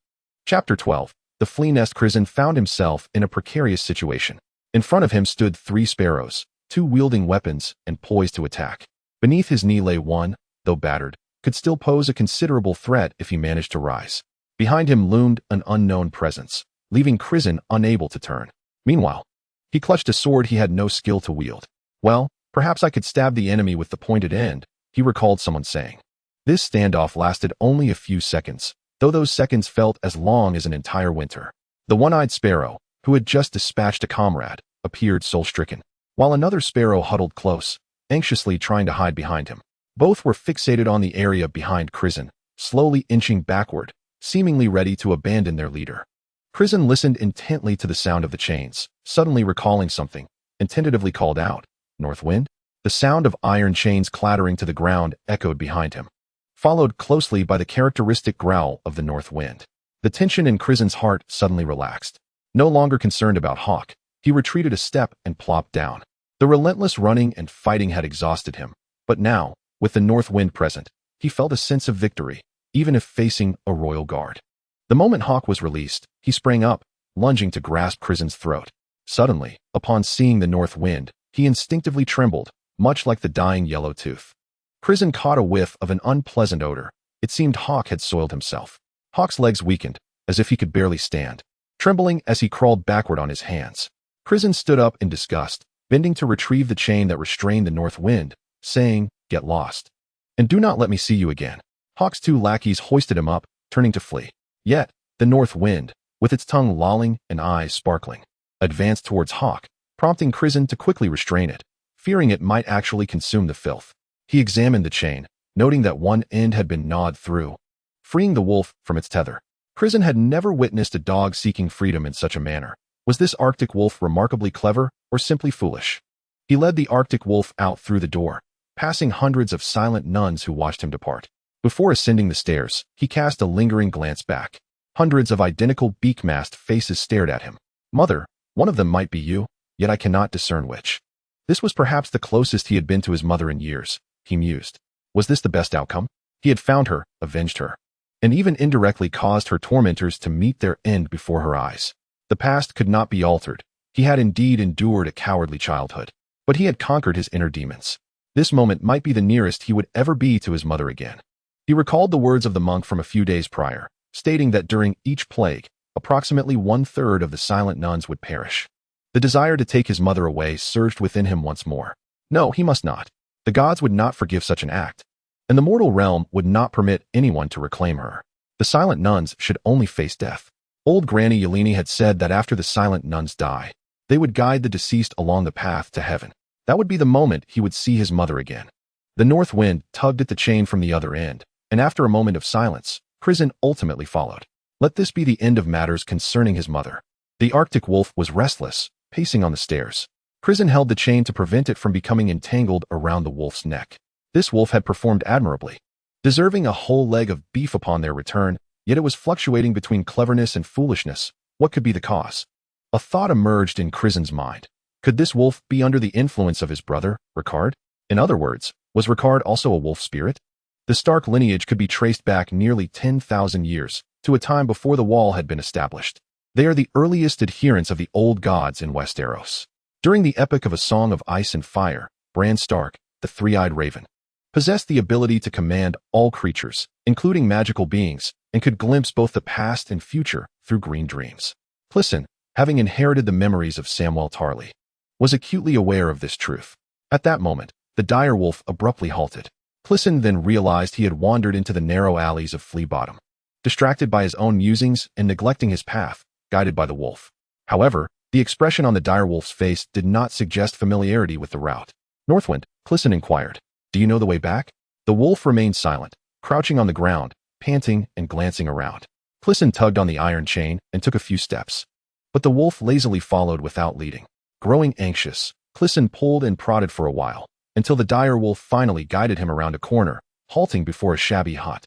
Chapter 12. The flea nest. Crisen found himself in a precarious situation. In front of him stood 3 sparrows, 2 wielding weapons and poised to attack. Beneath his knee lay one, though battered, could still pose a considerable threat if he managed to rise. Behind him loomed an unknown presence, leaving Crisen unable to turn. Meanwhile, he clutched a sword he had no skill to wield. "Well, perhaps I could stab the enemy with the pointed end," he recalled someone saying. This standoff lasted only a few seconds, though those seconds felt as long as an entire winter. The one-eyed sparrow, who had just dispatched a comrade, appeared soul-stricken. while another sparrow huddled close, anxiously trying to hide behind him. Both were fixated on the area behind Crisen, slowly inching backward, seemingly ready to abandon their leader. Crisen listened intently to the sound of the chains, suddenly recalling something, and tentatively called out, "North wind?" The sound of iron chains clattering to the ground echoed behind him, followed closely by the characteristic growl of the north wind. The tension in Crisen's heart suddenly relaxed. No longer concerned about Hawk, he retreated a step and plopped down. The relentless running and fighting had exhausted him, but now, with the north wind present, he felt a sense of victory, even if facing a royal guard. The moment Hawk was released, he sprang up, lunging to grasp Crisen's throat. Suddenly, upon seeing the north wind, he instinctively trembled, much like the dying yellow tooth. Crisen caught a whiff of an unpleasant odor. It seemed Hawk had soiled himself. Hawk's legs weakened, as if he could barely stand, trembling as he crawled backward on his hands. Crisen stood up in disgust, bending to retrieve the chain that restrained the north wind, saying, "Get lost. And do not let me see you again." Hawk's two lackeys hoisted him up, turning to flee. Yet, the north wind, with its tongue lolling and eyes sparkling, advanced towards Hawk, prompting Crisen to quickly restrain it, fearing it might actually consume the filth. He examined the chain, noting that one end had been gnawed through, freeing the wolf from its tether. Crisen had never witnessed a dog seeking freedom in such a manner. Was this Arctic wolf remarkably clever or simply foolish? He led the Arctic wolf out through the door, passing hundreds of silent nuns who watched him depart. Before ascending the stairs, he cast a lingering glance back. Hundreds of identical beak-masked faces stared at him. "Mother, one of them might be you, yet I cannot discern which." This was perhaps the closest he had been to his mother in years, he mused. Was this the best outcome? He had found her, avenged her, and even indirectly caused her tormentors to meet their end before her eyes. The past could not be altered. He had indeed endured a cowardly childhood, but he had conquered his inner demons. This moment might be the nearest he would ever be to his mother again. He recalled the words of the monk from a few days prior, stating that during each plague, approximately 1/3 of the silent nuns would perish. The desire to take his mother away surged within him once more. No, he must not. The gods would not forgive such an act, and the mortal realm would not permit anyone to reclaim her. The silent nuns should only face death. Old Granny Yeleni had said that after the silent nuns die, they would guide the deceased along the path to heaven. That would be the moment he would see his mother again. The north wind tugged at the chain from the other end, and after a moment of silence, Crisen ultimately followed. Let this be the end of matters concerning his mother. The Arctic wolf was restless, pacing on the stairs. Crisen held the chain to prevent it from becoming entangled around the wolf's neck. This wolf had performed admirably, deserving a whole leg of beef upon their return, yet it was fluctuating between cleverness and foolishness. What could be the cause? A thought emerged in Crisen's mind. Could this wolf be under the influence of his brother, Ricard? In other words, was Ricard also a wolf spirit? The Stark lineage could be traced back nearly 10,000 years, to a time before the wall had been established. They are the earliest adherents of the old gods in Westeros. During the epic of A Song of Ice and Fire, Bran Stark, the three-eyed raven, possessed the ability to command all creatures, including magical beings, and could glimpse both the past and future through green dreams. Clisson, having inherited the memories of Samwell Tarly, was acutely aware of this truth. At that moment, the dire wolf abruptly halted. Clisson then realized he had wandered into the narrow alleys of Flea Bottom, distracted by his own musings and neglecting his path, guided by the wolf. However, the expression on the dire wolf's face did not suggest familiarity with the route. "Northwind," Clisson inquired, "do you know the way back?" The wolf remained silent, crouching on the ground, panting and glancing around. Clisson tugged on the iron chain and took a few steps, but the wolf lazily followed without leading. Growing anxious, Clisson pulled and prodded for a while, until the dire wolf finally guided him around a corner, halting before a shabby hut.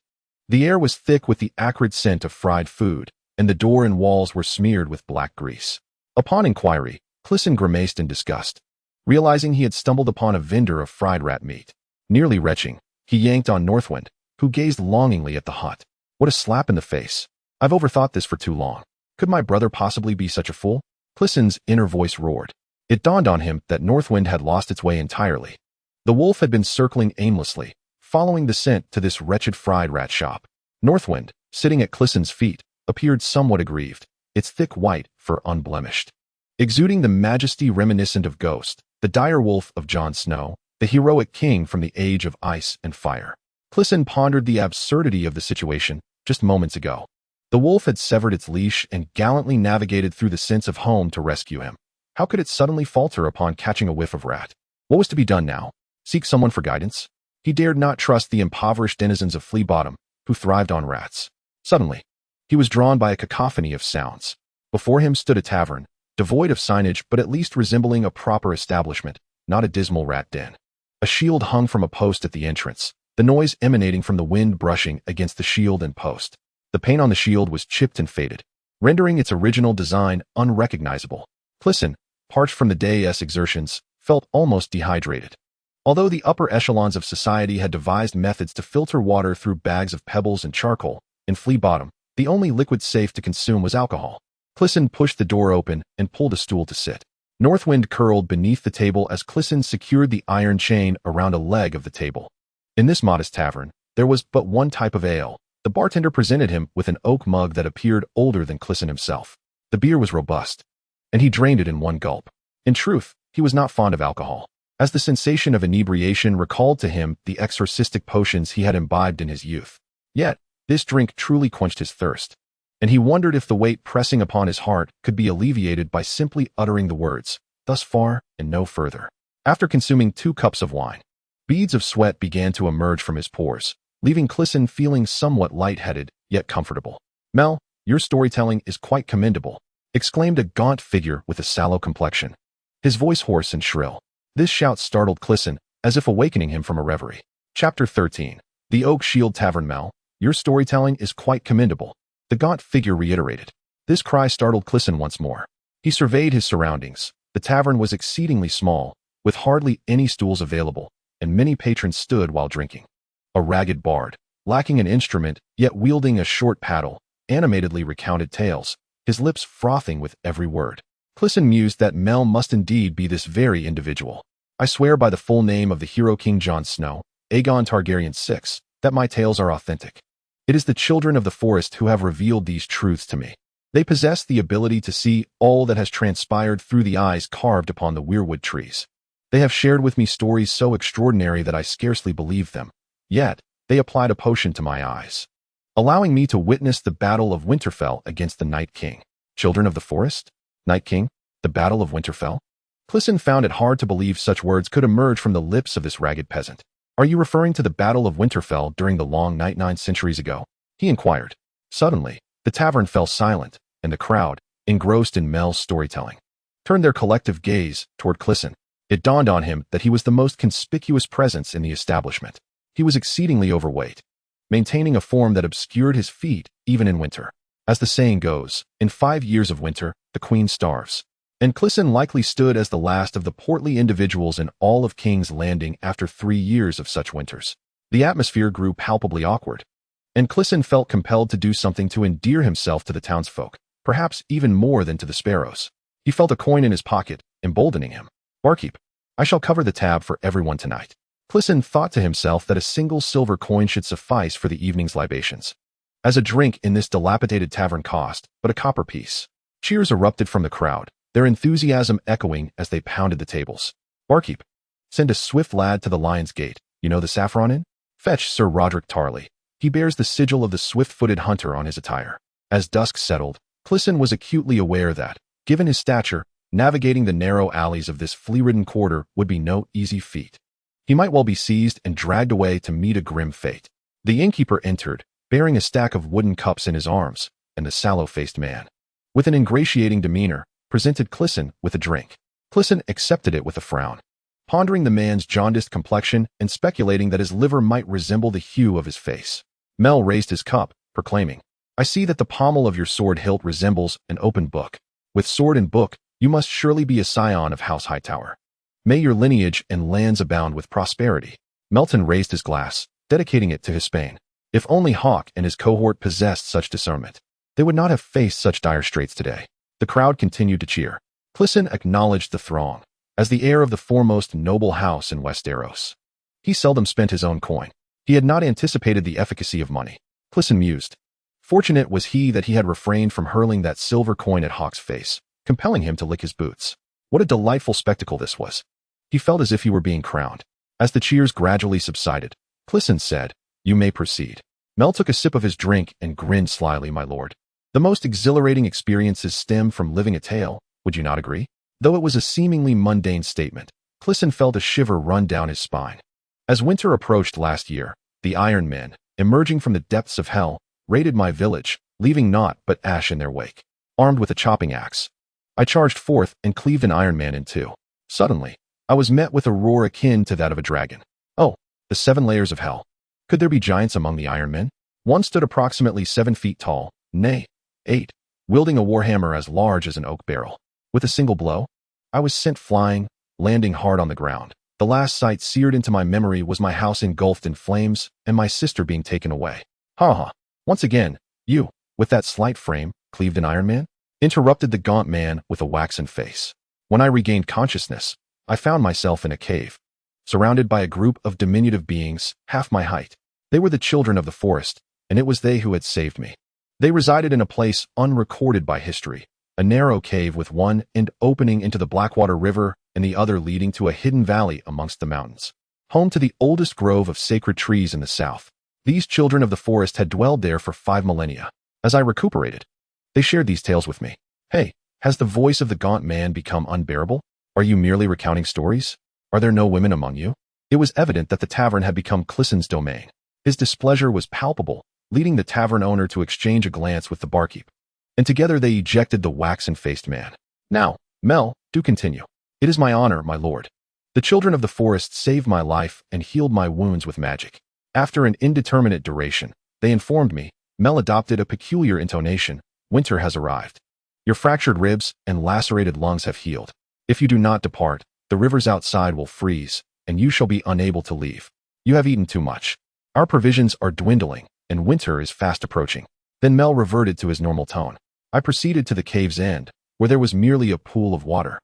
The air was thick with the acrid scent of fried food, and the door and walls were smeared with black grease. Upon inquiry, Clisson grimaced in disgust, realizing he had stumbled upon a vendor of fried rat meat. Nearly retching, he yanked on Northwind, who gazed longingly at the hut. What a slap in the face. I've overthought this for too long. Could my brother possibly be such a fool? Clisson's inner voice roared. It dawned on him that Northwind had lost its way entirely. The wolf had been circling aimlessly, following the scent to this wretched fried rat shop. Northwind, sitting at Clisson's feet, appeared somewhat aggrieved, its thick white fur unblemished, exuding the majesty reminiscent of Ghost, the dire wolf of Jon Snow, the heroic king from the age of ice and fire. Clisson pondered the absurdity of the situation just moments ago. The wolf had severed its leash and gallantly navigated through the scents of home to rescue him. How could it suddenly falter upon catching a whiff of rat? What was to be done now? Seek someone for guidance? He dared not trust the impoverished denizens of Flea Bottom, who thrived on rats. Suddenly, he was drawn by a cacophony of sounds. Before him stood a tavern, devoid of signage but at least resembling a proper establishment, not a dismal rat den. A shield hung from a post at the entrance, the noise emanating from the wind brushing against the shield and post. The paint on the shield was chipped and faded, rendering its original design unrecognizable. Clisen, parched from the day's exertions, felt almost dehydrated. Although the upper echelons of society had devised methods to filter water through bags of pebbles and charcoal, in Flea Bottom, the only liquid safe to consume was alcohol. Clisen pushed the door open and pulled a stool to sit. Northwind curled beneath the table as Clisen secured the iron chain around a leg of the table. In this modest tavern, there was but one type of ale. The bartender presented him with an oak mug that appeared older than Clisen himself. The beer was robust, and he drained it in one gulp. In truth, he was not fond of alcohol, as the sensation of inebriation recalled to him the exorcistic potions he had imbibed in his youth. Yet, this drink truly quenched his thirst, and he wondered if the weight pressing upon his heart could be alleviated by simply uttering the words, "Thus far and no further." After consuming 2 cups of wine, beads of sweat began to emerge from his pores, leaving Clisen feeling somewhat lightheaded, yet comfortable. "Mel, your storytelling is quite commendable," exclaimed a gaunt figure with a sallow complexion, his voice hoarse and shrill. This shout startled Clisen, as if awakening him from a reverie. Chapter 13. The Oak Shield Tavern. "Mel, your storytelling is quite commendable," the gaunt figure reiterated. This cry startled Clisen once more. He surveyed his surroundings. The tavern was exceedingly small, with hardly any stools available, and many patrons stood while drinking. A ragged bard, lacking an instrument, yet wielding a short paddle, animatedly recounted tales, his lips frothing with every word. Clisen mused that Mel must indeed be this very individual. "I swear by the full name of the hero King Jon Snow, Aegon Targaryen VI, that my tales are authentic. It is the children of the forest who have revealed these truths to me. They possess the ability to see all that has transpired through the eyes carved upon the weirwood trees. They have shared with me stories so extraordinary that I scarcely believed them. Yet, they applied a potion to my eyes, allowing me to witness the Battle of Winterfell against the Night King." Children of the forest? Night King? The Battle of Winterfell? Clisen found it hard to believe such words could emerge from the lips of this ragged peasant. "Are you referring to the Battle of Winterfell during the long night 9 centuries ago?" he inquired. Suddenly, the tavern fell silent, and the crowd, engrossed in Mel's storytelling, turned their collective gaze toward Clisen. It dawned on him that he was the most conspicuous presence in the establishment. He was exceedingly overweight, maintaining a form that obscured his feet even in winter. As the saying goes, in 5 years of winter, the queen starves. And Clisen likely stood as the last of the portly individuals in all of King's Landing after 3 years of such winters. The atmosphere grew palpably awkward, and Clisen felt compelled to do something to endear himself to the townsfolk, perhaps even more than to the sparrows. He felt a coin in his pocket, emboldening him. "Barkeep, I shall cover the tab for everyone tonight." Clisen thought to himself that a single silver coin should suffice for the evening's libations, as a drink in this dilapidated tavern cost but a copper piece. Cheers erupted from the crowd, their enthusiasm echoing as they pounded the tables. "Barkeep, send a swift lad to the Lion's Gate. You know the Saffron Inn? Fetch Sir Roderick Tarley. He bears the sigil of the swift-footed hunter on his attire." As dusk settled, Clisen was acutely aware that, given his stature, navigating the narrow alleys of this flea-ridden quarter would be no easy feat. He might well be seized and dragged away to meet a grim fate. The innkeeper entered, bearing a stack of wooden cups in his arms, and the sallow-faced man, with an ingratiating demeanor, presented Clisen with a drink. Clisen accepted it with a frown, pondering the man's jaundiced complexion and speculating that his liver might resemble the hue of his face. Mel raised his cup, proclaiming, "I see that the pommel of your sword hilt resembles an open book. With sword and book, you must surely be a scion of House Hightower. May your lineage and lands abound with prosperity." Melton raised his glass, dedicating it to Heartsbane. If only Hawke and his cohort possessed such discernment, they would not have faced such dire straits today. The crowd continued to cheer. Clisen acknowledged the throng as the heir of the foremost noble house in Westeros. He seldom spent his own coin. He had not anticipated the efficacy of money. Clisen mused. Fortunate was he that he had refrained from hurling that silver coin at Hawke's face, compelling him to lick his boots. What a delightful spectacle this was. He felt as if he were being crowned. As the cheers gradually subsided, Clisen said, "You may proceed." Mel took a sip of his drink and grinned slyly. "My lord, the most exhilarating experiences stem from living a tale, would you not agree?" Though it was a seemingly mundane statement, Crisen felt a shiver run down his spine. As winter approached last year, the Iron Men, emerging from the depths of hell, raided my village, leaving naught but ash in their wake. Armed with a chopping axe, I charged forth and cleaved an Iron Man in two. Suddenly, I was met with a roar akin to that of a dragon. Oh, the 7 layers of hell. Could there be giants among the Iron Men? One stood approximately 7 feet tall, nay, 8, wielding a warhammer as large as an oak barrel. With a single blow, I was sent flying, landing hard on the ground. The last sight seared into my memory was my house engulfed in flames and my sister being taken away. Ha ha. Once again, you, with that slight frame, cleaved an Iron Man? Interrupted the gaunt man with a waxen face. When I regained consciousness, I found myself in a cave, surrounded by a group of diminutive beings, half my height. They were the children of the forest, and it was they who had saved me. They resided in a place unrecorded by history, a narrow cave with one end opening into the Blackwater River and the other leading to a hidden valley amongst the mountains. Home to the oldest grove of sacred trees in the south, these children of the forest had dwelled there for 5 millennia. As I recuperated, they shared these tales with me. Hey, has the voice of the gaunt man become unbearable? Are you merely recounting stories? Are there no women among you? It was evident that the tavern had become Crisen's domain. His displeasure was palpable, leading the tavern owner to exchange a glance with the barkeep. And together they ejected the waxen-faced man. Now, Mel, do continue. It is my honor, my lord. The children of the forest saved my life and healed my wounds with magic. After an indeterminate duration, they informed me, Mel adopted a peculiar intonation, winter has arrived. Your fractured ribs and lacerated lungs have healed. If you do not depart, the rivers outside will freeze, and you shall be unable to leave. You have eaten too much. Our provisions are dwindling, and winter is fast approaching. Then Mel reverted to his normal tone. I proceeded to the cave's end, where there was merely a pool of water.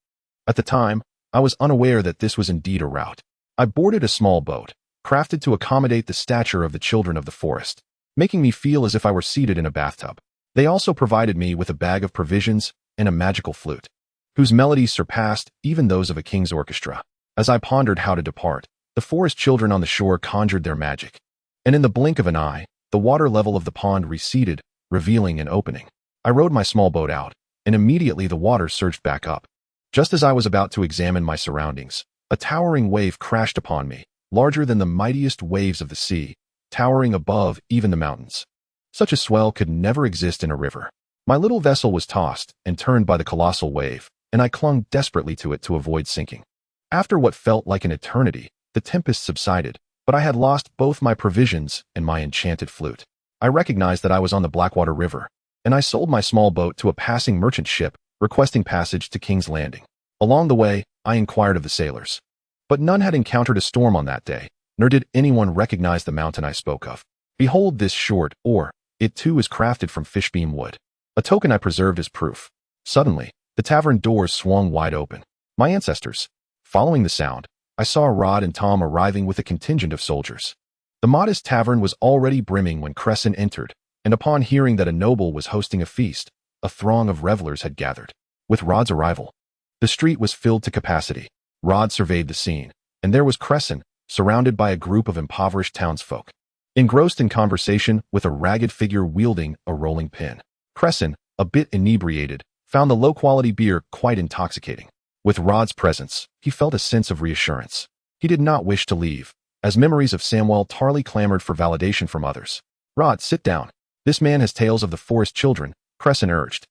At the time, I was unaware that this was indeed a route. I boarded a small boat, crafted to accommodate the stature of the children of the forest, making me feel as if I were seated in a bathtub. They also provided me with a bag of provisions and a magical flute, whose melodies surpassed even those of a king's orchestra. As I pondered how to depart, the forest children on the shore conjured their magic, and in the blink of an eye, the water level of the pond receded, revealing an opening. I rowed my small boat out, and immediately the water surged back up. Just as I was about to examine my surroundings, a towering wave crashed upon me, larger than the mightiest waves of the sea, towering above even the mountains. Such a swell could never exist in a river. My little vessel was tossed and turned by the colossal wave, and I clung desperately to it to avoid sinking. After what felt like an eternity, the tempest subsided, but I had lost both my provisions and my enchanted flute. I recognized that I was on the Blackwater River, and I sold my small boat to a passing merchant ship, requesting passage to King's Landing. Along the way, I inquired of the sailors, but none had encountered a storm on that day, nor did anyone recognize the mountain I spoke of. Behold this short oar. It too is crafted from fishbeam wood, a token I preserved as proof. Suddenly, the tavern doors swung wide open. My ancestors. Following the sound, I saw Rod and Tom arriving with a contingent of soldiers. The modest tavern was already brimming when Crisen entered, and upon hearing that a noble was hosting a feast, a throng of revelers had gathered. With Rod's arrival, the street was filled to capacity. Rod surveyed the scene, and there was Crisen, surrounded by a group of impoverished townsfolk, engrossed in conversation with a ragged figure wielding a rolling pin. Crisen, a bit inebriated, found the low-quality beer quite intoxicating. With Rod's presence, he felt a sense of reassurance. He did not wish to leave, as memories of Samwell Tarly clamored for validation from others. Rod, sit down. This man has tales of the forest children, Crisen urged.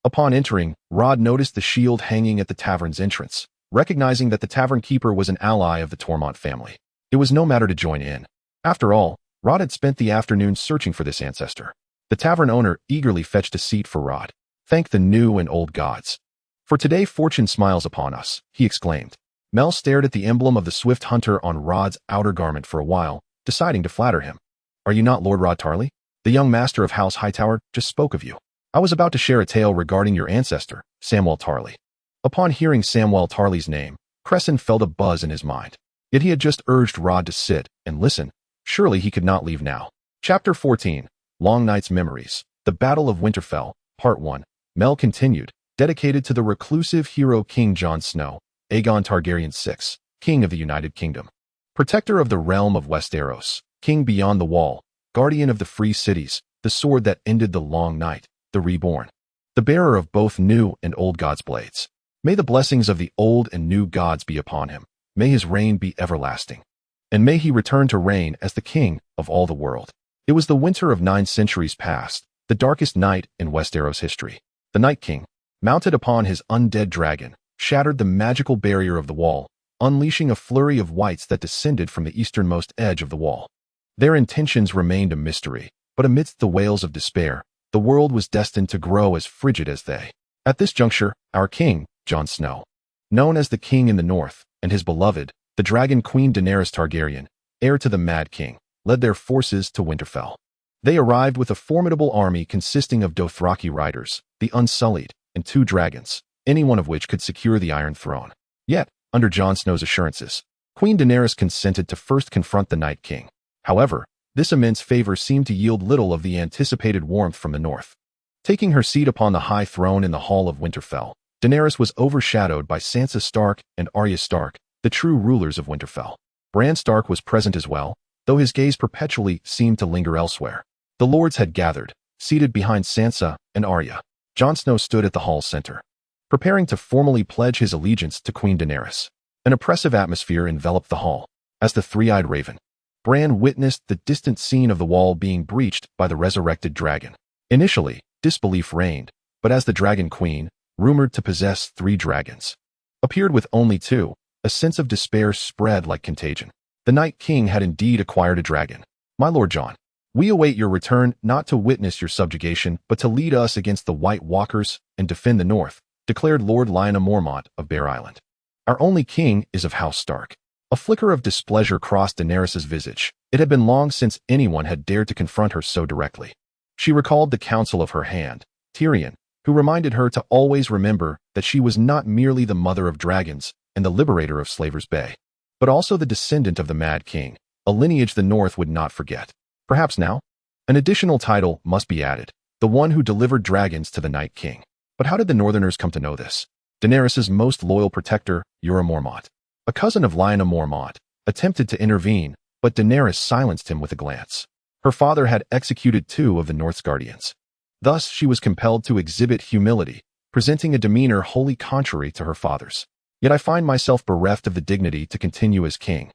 Upon entering, Rod noticed the shield hanging at the tavern's entrance, recognizing that the tavern keeper was an ally of the Tormont family. It was no matter to join in. After all, Rod had spent the afternoon searching for this ancestor. The tavern owner eagerly fetched a seat for Rod. Thank the new and old gods. For today fortune smiles upon us, he exclaimed. Mel stared at the emblem of the swift hunter on Rod's outer garment for a while, deciding to flatter him. Are you not Lord Rod Tarly? The young master of House Hightower just spoke of you. I was about to share a tale regarding your ancestor, Samwell Tarly. Upon hearing Samwell Tarly's name, Crisen felt a buzz in his mind. Yet he had just urged Rod to sit and listen. Surely he could not leave now. Chapter 14. Long Night's Memories. The Battle of Winterfell, Part 1. Mel continued, dedicated to the reclusive hero King Jon Snow, Aegon Targaryen VI, King of the United Kingdom. Protector of the realm of Westeros, King beyond the wall, guardian of the free cities, the sword that ended the long night, the reborn. The bearer of both new and old gods' blades. May the blessings of the old and new gods be upon him. May his reign be everlasting. And may he return to reign as the king of all the world. It was the winter of 9 centuries past, the darkest night in Westeros history. The Night King, mounted upon his undead dragon, shattered the magical barrier of the wall, unleashing a flurry of wights that descended from the easternmost edge of the wall. Their intentions remained a mystery, but amidst the wails of despair, the world was destined to grow as frigid as they. At this juncture, our king, Jon Snow, known as the King in the North, and his beloved, the Dragon Queen Daenerys Targaryen, heir to the Mad King, led their forces to Winterfell. They arrived with a formidable army consisting of Dothraki riders, the Unsullied, and 2 dragons, any one of which could secure the Iron Throne. Yet, under Jon Snow's assurances, Queen Daenerys consented to first confront the Night King. However, this immense favor seemed to yield little of the anticipated warmth from the north. Taking her seat upon the high throne in the Hall of Winterfell, Daenerys was overshadowed by Sansa Stark and Arya Stark, the true rulers of Winterfell. Bran Stark was present as well, though his gaze perpetually seemed to linger elsewhere. The lords had gathered, seated behind Sansa and Arya. Jon Snow stood at the hall's center, preparing to formally pledge his allegiance to Queen Daenerys. An oppressive atmosphere enveloped the hall. As the three-eyed raven, Bran witnessed the distant scene of the wall being breached by the resurrected dragon. Initially, disbelief reigned, but as the Dragon Queen, rumored to possess 3 dragons, appeared with only 2, a sense of despair spread like contagion. The Night King had indeed acquired a dragon. My Lord Jon, we await your return not to witness your subjugation, but to lead us against the White Walkers and defend the North, declared Lord Lyanna Mormont of Bear Island. Our only king is of House Stark. A flicker of displeasure crossed Daenerys' visage. It had been long since anyone had dared to confront her so directly. She recalled the counsel of her hand, Tyrion, who reminded her to always remember that she was not merely the mother of dragons and the liberator of Slaver's Bay, but also the descendant of the Mad King, a lineage the North would not forget. Perhaps now, an additional title must be added, the one who delivered dragons to the Night King. But how did the Northerners come to know this? Daenerys' most loyal protector, Jorah Mormont, a cousin of Lyanna Mormont, attempted to intervene, but Daenerys silenced him with a glance. Her father had executed 2 of the North's guardians. Thus, she was compelled to exhibit humility, presenting a demeanor wholly contrary to her father's. Yet I find myself bereft of the dignity to continue as king.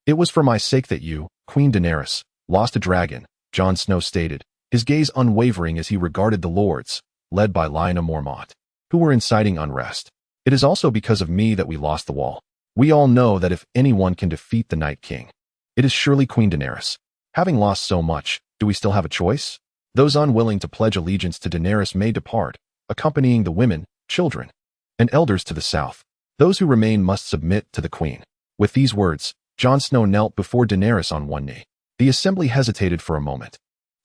It was for my sake that you, Queen Daenerys, lost a dragon, Jon Snow stated, his gaze unwavering as he regarded the lords, led by Lyanna Mormont, who were inciting unrest. It is also because of me that we lost the wall. We all know that if anyone can defeat the Night King, it is surely Queen Daenerys. Having lost so much, do we still have a choice? Those unwilling to pledge allegiance to Daenerys may depart, accompanying the women, children, and elders to the south. Those who remain must submit to the queen. With these words, Jon Snow knelt before Daenerys on one knee. The assembly hesitated for a moment.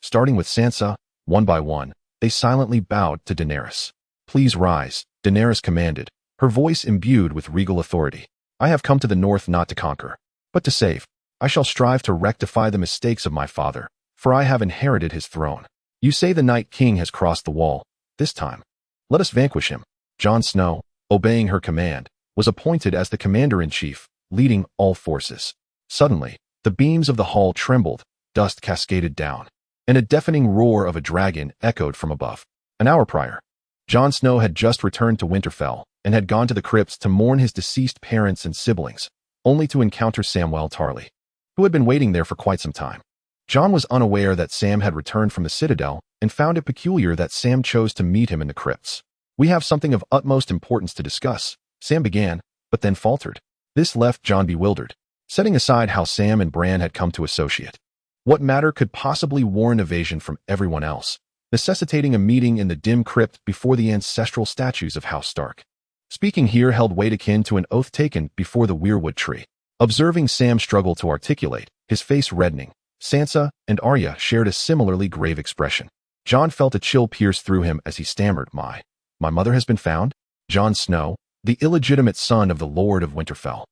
Starting with Sansa, one by one, they silently bowed to Daenerys. Please rise, Daenerys commanded, her voice imbued with regal authority. I have come to the North not to conquer, but to save. I shall strive to rectify the mistakes of my father, for I have inherited his throne. You say the Night King has crossed the wall. This time, let us vanquish him. Jon Snow, obeying her command, was appointed as the commander-in-chief, leading all forces. Suddenly, the beams of the hall trembled, dust cascaded down, and a deafening roar of a dragon echoed from above. An hour prior, Jon Snow had just returned to Winterfell and had gone to the crypts to mourn his deceased parents and siblings, only to encounter Samwell Tarly, who had been waiting there for quite some time. Jon was unaware that Sam had returned from the Citadel and found it peculiar that Sam chose to meet him in the crypts. We have something of utmost importance to discuss, Sam began, but then faltered. This left Jon bewildered, setting aside how Sam and Bran had come to associate. What matter could possibly warrant evasion from everyone else, necessitating a meeting in the dim crypt before the ancestral statues of House Stark? Speaking here held weight akin to an oath taken before the weirwood tree. Observing Sam struggle to articulate, his face reddening, Sansa and Arya shared a similarly grave expression. Jon felt a chill pierce through him as he stammered, My mother has been found? Jon Snow, the illegitimate son of the Lord of Winterfell,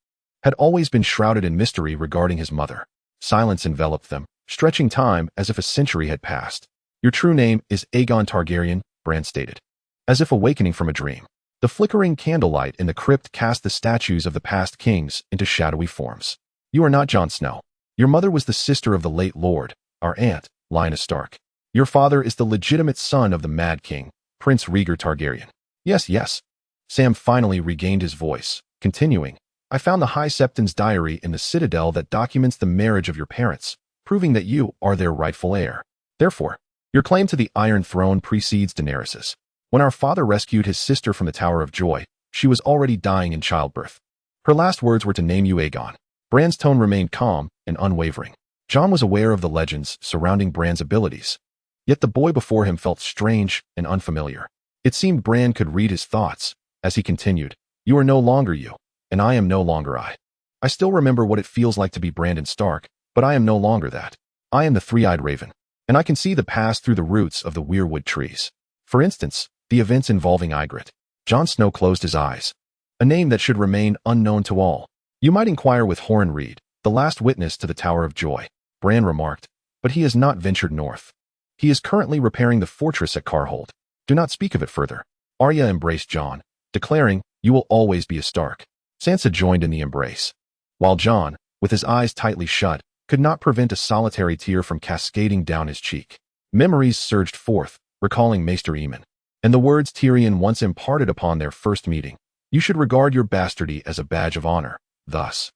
had always been shrouded in mystery regarding his mother. Silence enveloped them, stretching time as if a century had passed. Your true name is Aegon Targaryen, Bran stated, as if awakening from a dream. The flickering candlelight in the crypt cast the statues of the past kings into shadowy forms. You are not Jon Snow. Your mother was the sister of the late Lord, our aunt, Lyanna Stark. Your father is the legitimate son of the Mad King, Prince Rhaegar Targaryen. Yes, Sam finally regained his voice, continuing, I found the High Septon's diary in the Citadel that documents the marriage of your parents, proving that you are their rightful heir. Therefore, your claim to the Iron Throne precedes Daenerys's. When our father rescued his sister from the Tower of Joy, she was already dying in childbirth. Her last words were to name you Aegon. Bran's tone remained calm and unwavering. Jon was aware of the legends surrounding Bran's abilities, yet the boy before him felt strange and unfamiliar. It seemed Bran could read his thoughts, as he continued, You are no longer you, and I am no longer I. I still remember what it feels like to be Brandon Stark, but I am no longer that. I am the three-eyed raven, and I can see the past through the roots of the weirwood trees. For instance, the events involving Ygritte. Jon Snow closed his eyes. A name that should remain unknown to all. You might inquire with Horan Reed, the last witness to the Tower of Joy, Bran remarked, but he has not ventured north. He is currently repairing the fortress at Carhold. Do not speak of it further. Arya embraced Jon, declaring, You will always be a Stark. Sansa joined in the embrace, while Jon, with his eyes tightly shut, could not prevent a solitary tear from cascading down his cheek. Memories surged forth, recalling Maester Aemon, and the words Tyrion once imparted upon their first meeting. You should regard your bastardy as a badge of honor. Thus,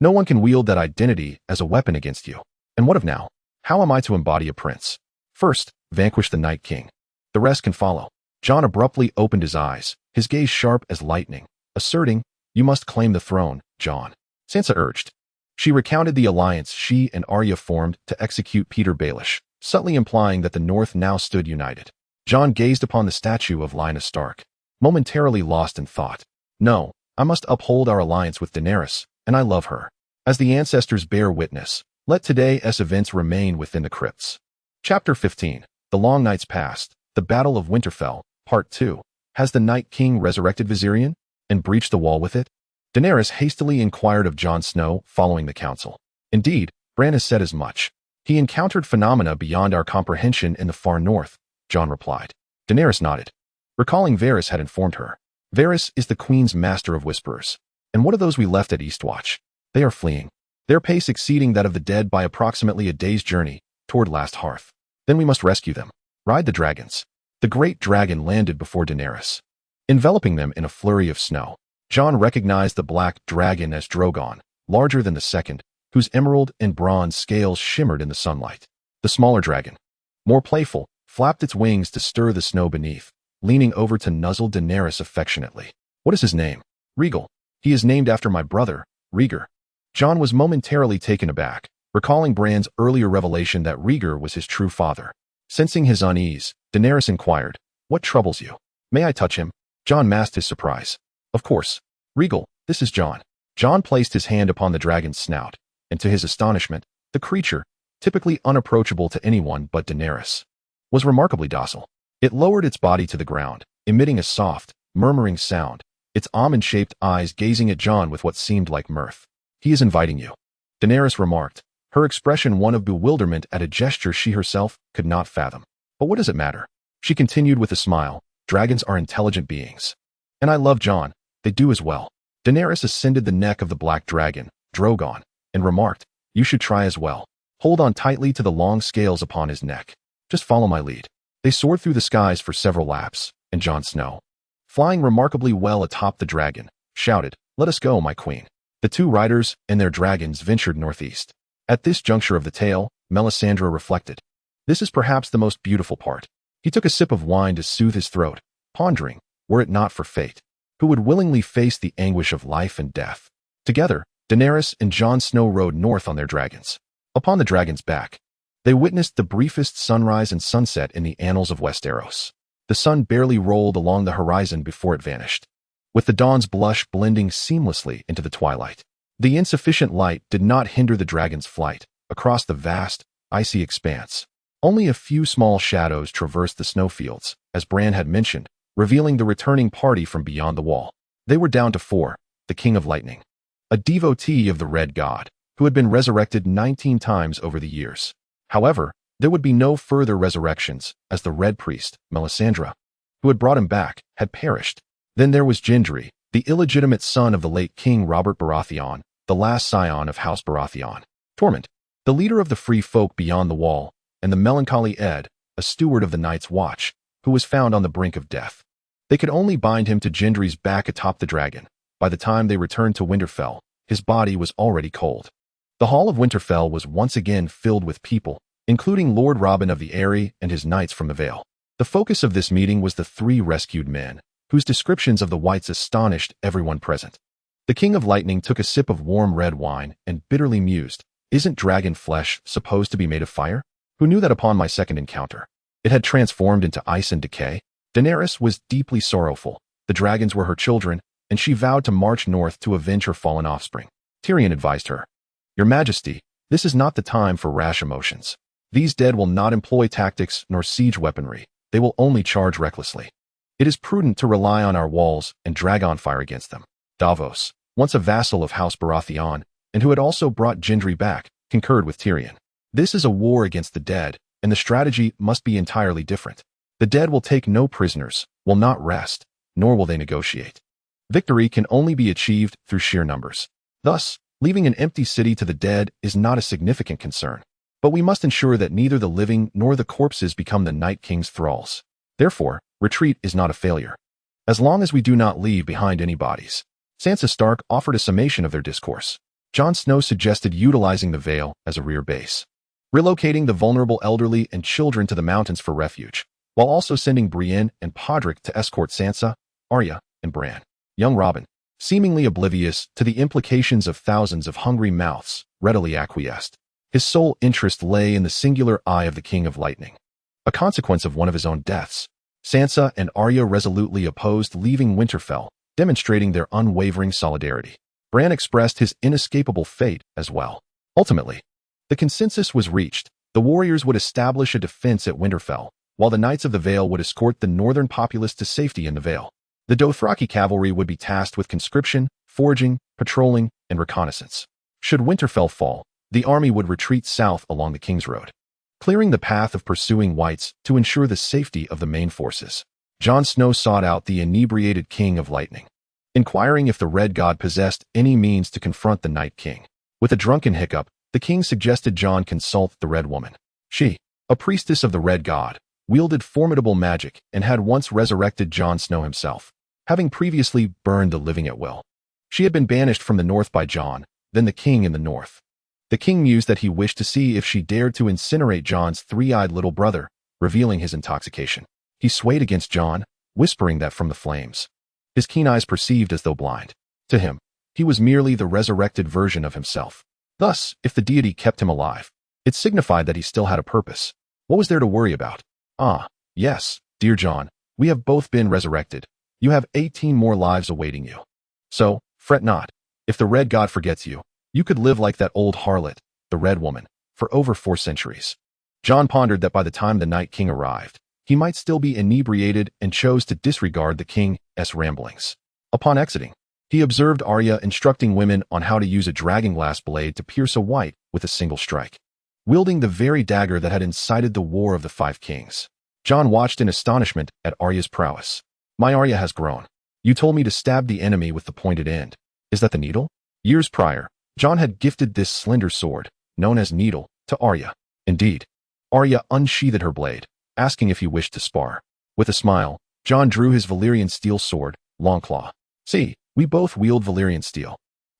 no one can wield that identity as a weapon against you. And what of now? How am I to embody a prince? First, vanquish the Night King. The rest can follow. Jon abruptly opened his eyes, his gaze sharp as lightning, asserting, You must claim the throne, Jon. Sansa urged. She recounted the alliance she and Arya formed to execute Peter Baelish, subtly implying that the North now stood united. Jon gazed upon the statue of Lyanna Stark, momentarily lost in thought. No, I must uphold our alliance with Daenerys, and I love her. As the ancestors bear witness, let today's events remain within the crypts. Chapter 15. The Long Nights Past, The Battle of Winterfell, Part 2. Has the Night King resurrected Viserion, and breached the wall with it? Daenerys hastily inquired of Jon Snow following the council. Indeed, Bran has said as much. He encountered phenomena beyond our comprehension in the far north, Jon replied. Daenerys nodded, recalling Varys had informed her. Varys is the Queen's master of whisperers. And what of those we left at Eastwatch? They are fleeing, their pace exceeding that of the dead by approximately a day's journey toward Last Hearth. Then we must rescue them. Ride the dragons. The great dragon landed before Daenerys, enveloping them in a flurry of snow. Jon recognized the black dragon as Drogon, larger than the second, whose emerald and bronze scales shimmered in the sunlight. The smaller dragon, more playful, flapped its wings to stir the snow beneath, leaning over to nuzzle Daenerys affectionately. What is his name? Rhaegal. He is named after my brother, Rhaegar. Jon was momentarily taken aback, recalling Bran's earlier revelation that Rhaegar was his true father. Sensing his unease, Daenerys inquired, What troubles you? May I touch him? Jon masked his surprise. Of course. Rhaegal, this is Jon. Jon placed his hand upon the dragon's snout, and to his astonishment, the creature, typically unapproachable to anyone but Daenerys, was remarkably docile. It lowered its body to the ground, emitting a soft, murmuring sound, its almond-shaped eyes gazing at Jon with what seemed like mirth. He is inviting you, Daenerys remarked, her expression one of bewilderment at a gesture she herself could not fathom. But what does it matter? She continued with a smile. Dragons are intelligent beings. And I love Jon. They do as well. Daenerys ascended the neck of the black dragon, Drogon, and remarked, You should try as well. Hold on tightly to the long scales upon his neck. Just follow my lead. They soared through the skies for several laps, and Jon Snow, flying remarkably well atop the dragon, shouted, Let us go, my queen. The two riders and their dragons ventured northeast. At this juncture of the tale, Melisandre reflected. This is perhaps the most beautiful part. He took a sip of wine to soothe his throat, pondering, were it not for fate, who would willingly face the anguish of life and death? Together, Daenerys and Jon Snow rode north on their dragons. Upon the dragon's back, they witnessed the briefest sunrise and sunset in the annals of Westeros. The sun barely rolled along the horizon before it vanished, with the dawn's blush blending seamlessly into the twilight. The insufficient light did not hinder the dragon's flight across the vast, icy expanse. Only a few small shadows traversed the snowfields, as Bran had mentioned, revealing the returning party from beyond the wall. They were down to 4, the King of Lightning, a devotee of the Red God, who had been resurrected 19 times over the years. However, there would be no further resurrections, as the Red Priest, Melisandre, who had brought him back, had perished. Then there was Gendry, the illegitimate son of the late King Robert Baratheon, the last scion of House Baratheon. Tormund, the leader of the free folk beyond the wall, and the melancholy Ed, a steward of the Night's Watch, who was found on the brink of death. They could only bind him to Gendry's back atop the dragon. By the time they returned to Winterfell, his body was already cold. The Hall of Winterfell was once again filled with people, including Lord Robin of the Eyrie and his knights from the Vale. The focus of this meeting was the 3 rescued men, whose descriptions of the wights astonished everyone present. The King of Lightning took a sip of warm red wine and bitterly mused, "Isn't dragon flesh supposed to be made of fire? Who knew that upon my second encounter it had transformed into ice and decay?" Daenerys was deeply sorrowful. The dragons were her children, and she vowed to march north to avenge her fallen offspring. Tyrion advised her, "Your Majesty, this is not the time for rash emotions. These dead will not employ tactics nor siege weaponry. They will only charge recklessly. It is prudent to rely on our walls and dragon fire against them." Davos, once a vassal of House Baratheon, and who had also brought Gendry back, concurred with Tyrion. "This is a war against the dead, and the strategy must be entirely different. The dead will take no prisoners, will not rest, nor will they negotiate. Victory can only be achieved through sheer numbers. Thus, leaving an empty city to the dead is not a significant concern. But we must ensure that neither the living nor the corpses become the Night King's thralls. Therefore, retreat is not a failure, as long as we do not leave behind any bodies." Sansa Stark offered a summation of their discourse. Jon Snow suggested utilizing the Vale as a rear base, relocating the vulnerable elderly and children to the mountains for refuge, while also sending Brienne and Podrick to escort Sansa, Arya, and Bran. Young Robin, seemingly oblivious to the implications of thousands of hungry mouths, readily acquiesced. His sole interest lay in the singular eye of the King of Lightning, a consequence of one of his own deaths. Sansa and Arya resolutely opposed leaving Winterfell, demonstrating their unwavering solidarity. Bran expressed his inescapable fate as well. Ultimately, the consensus was reached. The warriors would establish a defense at Winterfell, while the Knights of the Vale would escort the northern populace to safety in the Vale. The Dothraki cavalry would be tasked with conscription, foraging, patrolling, and reconnaissance. Should Winterfell fall, the army would retreat south along the King's Road, clearing the path of pursuing wights to ensure the safety of the main forces. Jon Snow sought out the inebriated King of Lightning, inquiring if the Red God possessed any means to confront the Night King. With a drunken hiccup, the king suggested Jon consult the Red Woman. She, a priestess of the Red God, wielded formidable magic and had once resurrected Jon Snow himself, having previously burned the living at will. She had been banished from the north by Jon, then the king in the north. The king mused that he wished to see if she dared to incinerate Jon's 3-eyed little brother, revealing his intoxication. He swayed against Jon, whispering that from the flames, his keen eyes perceived as though blind. To him, he was merely the resurrected version of himself. Thus, if the deity kept him alive, it signified that he still had a purpose. What was there to worry about? "Ah, yes, dear Jon, we have both been resurrected. You have 18 more lives awaiting you. So, fret not. If the Red God forgets you, you could live like that old harlot, the Red Woman, for over 4 centuries. Jon pondered that by the time the Night King arrived, he might still be inebriated and chose to disregard the king's ramblings. Upon exiting, he observed Arya instructing women on how to use a dragonglass blade to pierce a wight with a single strike, wielding the very dagger that had incited the War of the 5 Kings. Jon watched in astonishment at Arya's prowess. "My Arya has grown. You told me to stab the enemy with the pointed end. Is that the needle?" Years prior, Jon had gifted this slender sword, known as Needle, to Arya. Indeed, Arya unsheathed her blade, asking if he wished to spar. With a smile, Jon drew his Valyrian steel sword, Longclaw. "See, we both wield Valyrian steel."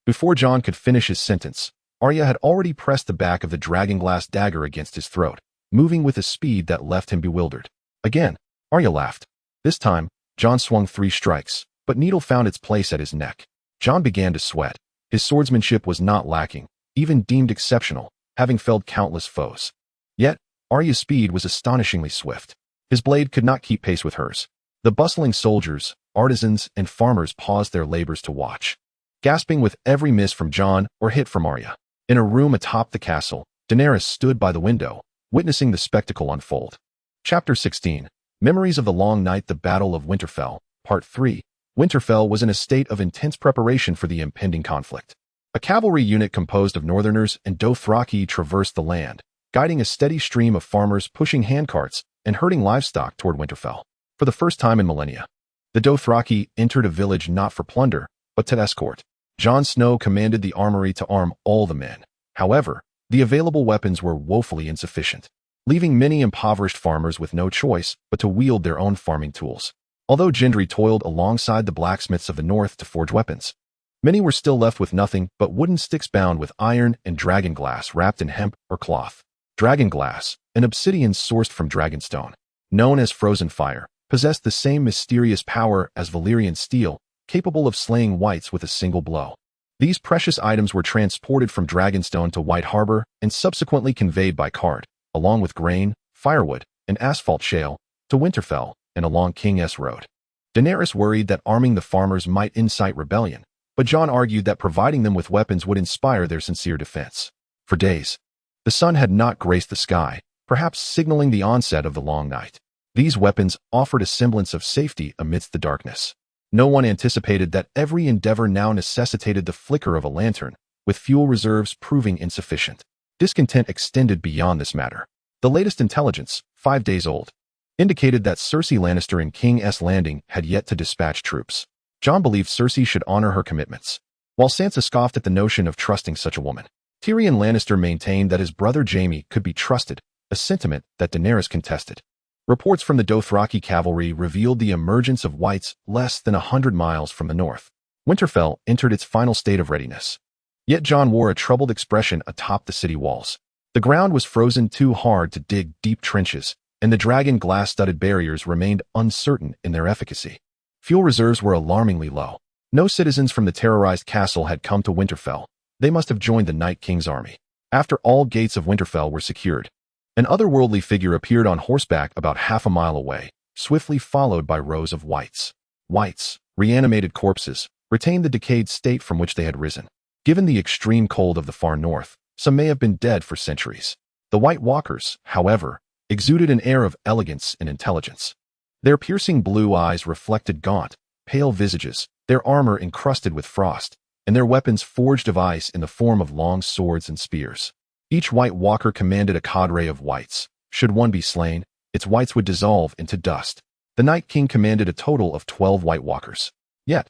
Before Jon could finish his sentence, Arya had already pressed the back of the dragonglass dagger against his throat, moving with a speed that left him bewildered. Again, Arya laughed. This time, Jon swung 3 strikes, but Needle found its place at his neck. Jon began to sweat. His swordsmanship was not lacking, even deemed exceptional, having felled countless foes. Yet, Arya's speed was astonishingly swift. His blade could not keep pace with hers. The bustling soldiers, artisans, and farmers paused their labors to watch, gasping with every miss from Jon or hit from Arya. In a room atop the castle, Daenerys stood by the window, witnessing the spectacle unfold. Chapter 16. Memories of the Long Night. The Battle of Winterfell, Part 3. Winterfell was in a state of intense preparation for the impending conflict. A cavalry unit composed of Northerners and Dothraki traversed the land, guiding a steady stream of farmers pushing handcarts and herding livestock toward Winterfell. For the first time in millennia, the Dothraki entered a village not for plunder, but to escort. Jon Snow commanded the armory to arm all the men. However, the available weapons were woefully insufficient, leaving many impoverished farmers with no choice but to wield their own farming tools. Although Gendry toiled alongside the blacksmiths of the north to forge weapons, many were still left with nothing but wooden sticks bound with iron and dragon glass wrapped in hemp or cloth. Dragon glass, an obsidian sourced from dragonstone, known as frozen fire, possessed the same mysterious power as Valyrian steel, capable of slaying wights with a single blow. These precious items were transported from Dragonstone to White Harbor and subsequently conveyed by cart, along with grain, firewood, and asphalt shale, to Winterfell and along King's Road. Daenerys worried that arming the farmers might incite rebellion, but Jon argued that providing them with weapons would inspire their sincere defense. For days, the sun had not graced the sky, perhaps signaling the onset of the long night. These weapons offered a semblance of safety amidst the darkness. No one anticipated that every endeavor now necessitated the flicker of a lantern, with fuel reserves proving insufficient. Discontent extended beyond this matter. The latest intelligence, 5 days old, indicated that Cersei Lannister in King's Landing had yet to dispatch troops. Jon believed Cersei should honor her commitments, while Sansa scoffed at the notion of trusting such a woman. Tyrion Lannister maintained that his brother Jaime could be trusted, a sentiment that Daenerys contested. Reports from the Dothraki cavalry revealed the emergence of wights less than 100 miles from the north. Winterfell entered its final state of readiness. Yet Jon wore a troubled expression atop the city walls. The ground was frozen too hard to dig deep trenches, and the dragon glass-studded barriers remained uncertain in their efficacy. Fuel reserves were alarmingly low. No citizens from the terrorized castle had come to Winterfell. They must have joined the Night King's army. After all gates of Winterfell were secured, an otherworldly figure appeared on horseback about half a mile away, swiftly followed by rows of wights. Wights, reanimated corpses, retained the decayed state from which they had risen. Given the extreme cold of the far north, some may have been dead for centuries. The White Walkers, however, exuded an air of elegance and intelligence. Their piercing blue eyes reflected gaunt, pale visages, their armor encrusted with frost, and their weapons forged of ice in the form of long swords and spears. Each White Walker commanded a cadre of wights. Should one be slain, its wights would dissolve into dust. The Night King commanded a total of 12 White Walkers. Yet,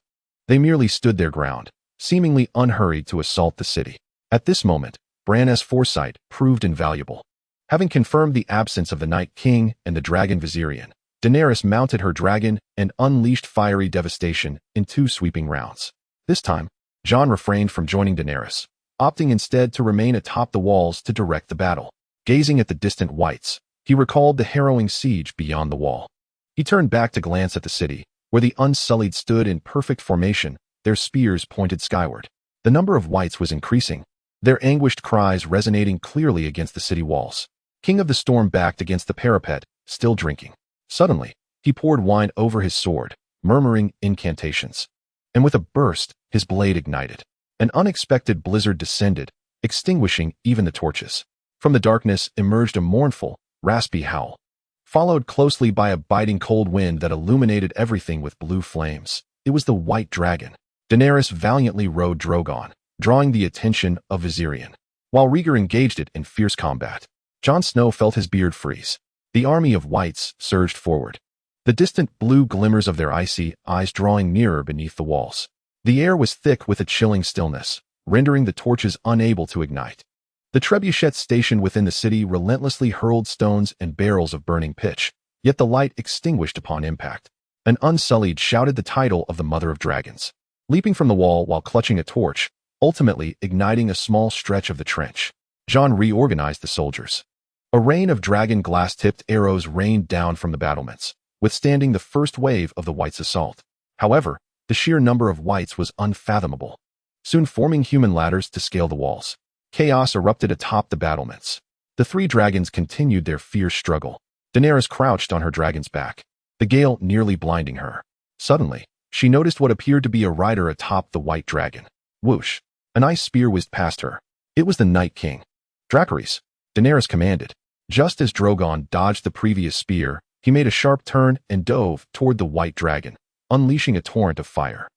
they merely stood their ground, seemingly unhurried to assault the city. At this moment, Bran's foresight proved invaluable. Having confirmed the absence of the Night King and the Dragon Viserion, Daenerys mounted her dragon and unleashed fiery devastation in 2 sweeping rounds. This time, Jon refrained from joining Daenerys, opting instead to remain atop the walls to direct the battle. Gazing at the distant wights, he recalled the harrowing siege beyond the wall. He turned back to glance at the city, where the Unsullied stood in perfect formation, their spears pointed skyward. The number of wights was increasing, their anguished cries resonating clearly against the city walls. King of the Storm backed against the parapet, still drinking. Suddenly, he poured wine over his sword, murmuring incantations. And with a burst, his blade ignited. An unexpected blizzard descended, extinguishing even the torches. From the darkness emerged a mournful, raspy howl, followed closely by a biting cold wind that illuminated everything with blue flames. It was the White Dragon. Daenerys valiantly rode Drogon, drawing the attention of Viserion, while Rhaegar engaged it in fierce combat. Jon Snow felt his beard freeze. The army of wights surged forward, the distant blue glimmers of their icy eyes drawing nearer beneath the walls. The air was thick with a chilling stillness, rendering the torches unable to ignite. The trebuchets stationed within the city relentlessly hurled stones and barrels of burning pitch, yet the light extinguished upon impact. An Unsullied shouted the title of the Mother of Dragons, leaping from the wall while clutching a torch, ultimately igniting a small stretch of the trench. Jon reorganized the soldiers. A rain of dragon glass-tipped arrows rained down from the battlements, withstanding the first wave of the wights' assault. However, the sheer number of wights was unfathomable, soon forming human ladders to scale the walls. Chaos erupted atop the battlements. The 3 dragons continued their fierce struggle. Daenerys crouched on her dragon's back, the gale nearly blinding her. Suddenly, she noticed what appeared to be a rider atop the White Dragon. Whoosh! An ice spear whizzed past her. It was the Night King. Dracarys, Daenerys commanded. Just as Drogon dodged the previous spear, he made a sharp turn and dove toward the White Dragon, unleashing a torrent of fire.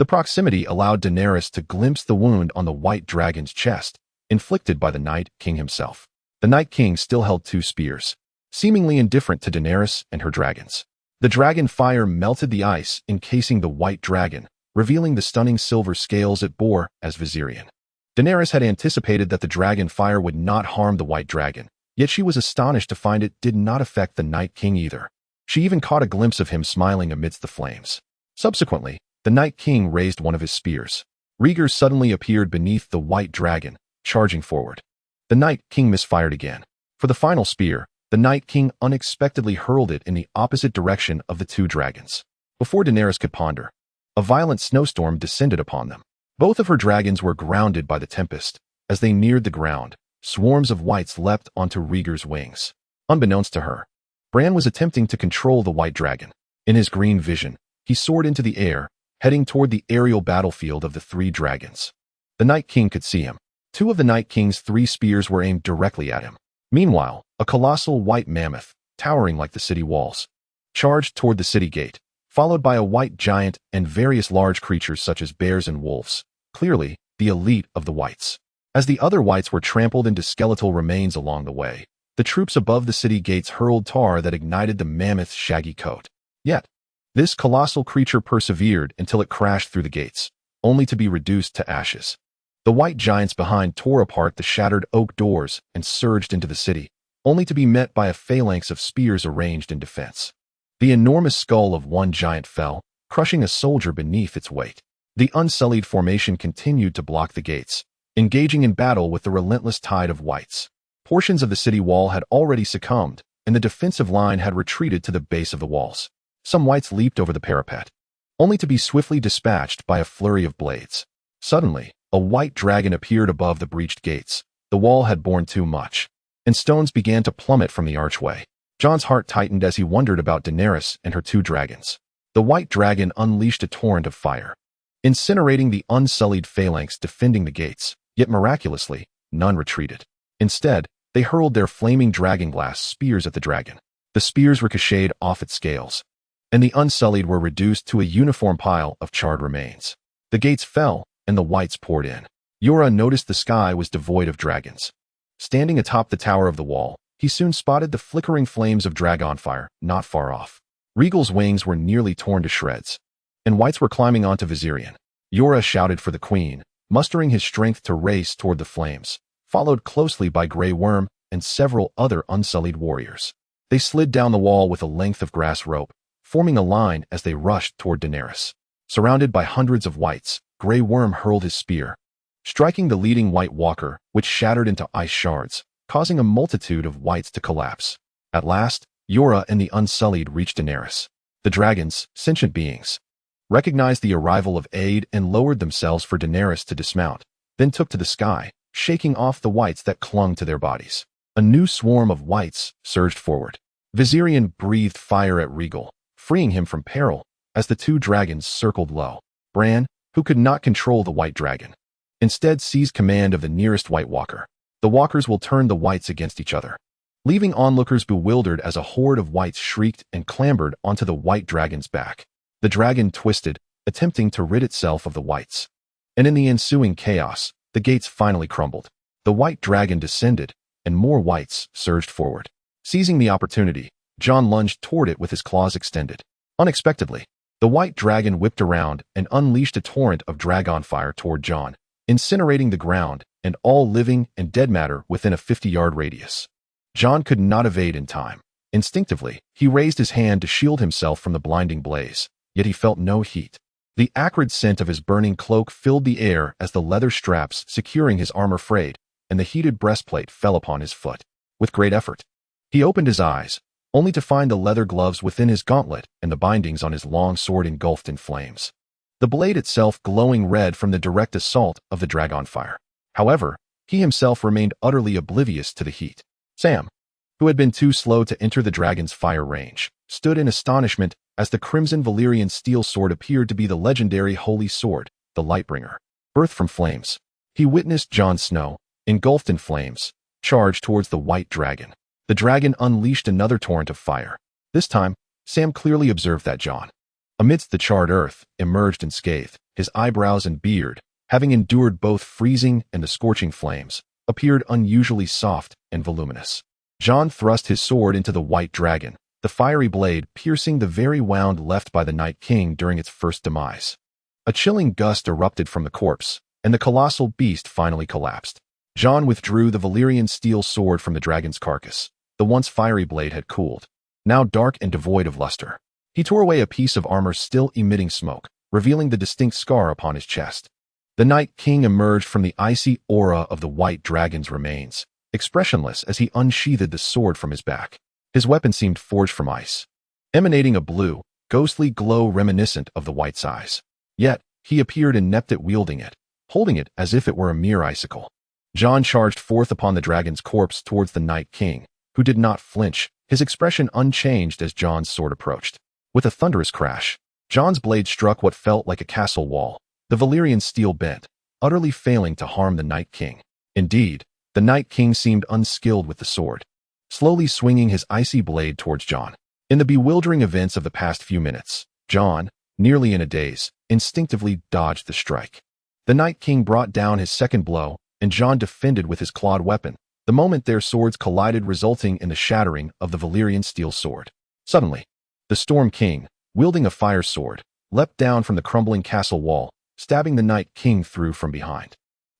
The proximity allowed Daenerys to glimpse the wound on the White Dragon's chest, inflicted by the Night King himself. The Night King still held 2 spears, seemingly indifferent to Daenerys and her dragons. The dragon fire melted the ice encasing the White Dragon, revealing the stunning silver scales it bore as Viserion. Daenerys had anticipated that the dragon fire would not harm the White Dragon, yet she was astonished to find it did not affect the Night King either. She even caught a glimpse of him smiling amidst the flames. Subsequently, the Night King raised one of his spears. Rhaegar suddenly appeared beneath the white dragon, charging forward. The Night King misfired again. For the final spear, the Night King unexpectedly hurled it in the opposite direction of the two dragons. Before Daenerys could ponder, a violent snowstorm descended upon them. Both of her dragons were grounded by the tempest. As they neared the ground, swarms of wights leapt onto Rhaegar's wings. Unbeknownst to her, Bran was attempting to control the white dragon. In his green vision, he soared into the air, heading toward the aerial battlefield of the three dragons. The Night King could see him. Two of the Night King's three spears were aimed directly at him. Meanwhile, a colossal white mammoth, towering like the city walls, charged toward the city gate, followed by a white giant and various large creatures such as bears and wolves, clearly the elite of the wights. As the other wights were trampled into skeletal remains along the way, the troops above the city gates hurled tar that ignited the mammoth's shaggy coat. Yet, this colossal creature persevered until it crashed through the gates, only to be reduced to ashes. The white giants behind tore apart the shattered oak doors and surged into the city, only to be met by a phalanx of spears arranged in defense. The enormous skull of one giant fell, crushing a soldier beneath its weight. The unsullied formation continued to block the gates, engaging in battle with the relentless tide of wights. Portions of the city wall had already succumbed, and the defensive line had retreated to the base of the walls. Some wights leaped over the parapet, only to be swiftly dispatched by a flurry of blades. Suddenly, a white dragon appeared above the breached gates. The wall had borne too much, and stones began to plummet from the archway. Jon's heart tightened as he wondered about Daenerys and her two dragons. The white dragon unleashed a torrent of fire, incinerating the unsullied phalanx defending the gates, yet miraculously, none retreated. Instead, they hurled their flaming dragonglass spears at the dragon. The spears ricocheted off its scales, and the unsullied were reduced to a uniform pile of charred remains. The gates fell, and the wights poured in. Jorah noticed the sky was devoid of dragons. Standing atop the tower of the wall, he soon spotted the flickering flames of dragonfire not far off. Rhaegal's wings were nearly torn to shreds, and wights were climbing onto Viserion. Jorah shouted for the queen, mustering his strength to race toward the flames, followed closely by Grey Worm and several other unsullied warriors. They slid down the wall with a length of grass rope, forming a line as they rushed toward Daenerys. Surrounded by hundreds of wights, Grey Worm hurled his spear, striking the leading white walker, which shattered into ice shards, causing a multitude of wights to collapse. At last, Jorah and the Unsullied reached Daenerys. The dragons, sentient beings, recognized the arrival of aid and lowered themselves for Daenerys to dismount, then took to the sky, shaking off the wights that clung to their bodies. A new swarm of wights surged forward. Viserion breathed fire at Rhaegal, freeing him from peril, as the two dragons circled low. Bran, who could not control the white dragon, instead seized command of the nearest White Walker. The walkers will turn the wights against each other, leaving onlookers bewildered as a horde of wights shrieked and clambered onto the white dragon's back. The dragon twisted, attempting to rid itself of the wights. And in the ensuing chaos, the gates finally crumbled. The white dragon descended, and more wights surged forward. Seizing the opportunity, Jon lunged toward it with his claws extended. Unexpectedly, the white dragon whipped around and unleashed a torrent of dragonfire toward Jon, incinerating the ground and all living and dead matter within a 50-yard radius. Jon could not evade in time. Instinctively, he raised his hand to shield himself from the blinding blaze, yet he felt no heat. The acrid scent of his burning cloak filled the air as the leather straps securing his armor frayed, and the heated breastplate fell upon his foot. With great effort, he opened his eyes, only to find the leather gloves within his gauntlet and the bindings on his long sword engulfed in flames, the blade itself glowing red from the direct assault of the dragonfire. However, he himself remained utterly oblivious to the heat. Sam, who had been too slow to enter the dragon's fire range, stood in astonishment as the crimson Valyrian steel sword appeared to be the legendary Holy Sword, the Lightbringer. Birthed from flames, he witnessed Jon Snow, engulfed in flames, charge towards the white dragon. The dragon unleashed another torrent of fire. This time, Sam clearly observed that Jon, amidst the charred earth, emerged unscathed. His eyebrows and beard, having endured both freezing and the scorching flames, appeared unusually soft and voluminous. Jon thrust his sword into the white dragon, the fiery blade piercing the very wound left by the Night King during its first demise. A chilling gust erupted from the corpse, and the colossal beast finally collapsed. Jon withdrew the Valyrian steel sword from the dragon's carcass. The once fiery blade had cooled, now dark and devoid of luster. He tore away a piece of armor still emitting smoke, revealing the distinct scar upon his chest. The Night King emerged from the icy aura of the white dragon's remains, expressionless as he unsheathed the sword from his back. His weapon seemed forged from ice, emanating a blue, ghostly glow reminiscent of the white's eyes. Yet, he appeared inept at wielding it, holding it as if it were a mere icicle. Jon charged forth upon the dragon's corpse towards the Night King, who did not flinch, his expression unchanged as Jon's sword approached. With a thunderous crash, Jon's blade struck what felt like a castle wall. The Valyrian steel bent, utterly failing to harm the Night King. Indeed, the Night King seemed unskilled with the sword, slowly swinging his icy blade towards Jon. In the bewildering events of the past few minutes, Jon, nearly in a daze, instinctively dodged the strike. The Night King brought down his second blow, and Jon defended with his clawed weapon, the moment their swords collided resulting in the shattering of the Valyrian steel sword. Suddenly, the Storm King, wielding a fire sword, leapt down from the crumbling castle wall, stabbing the Night King through from behind.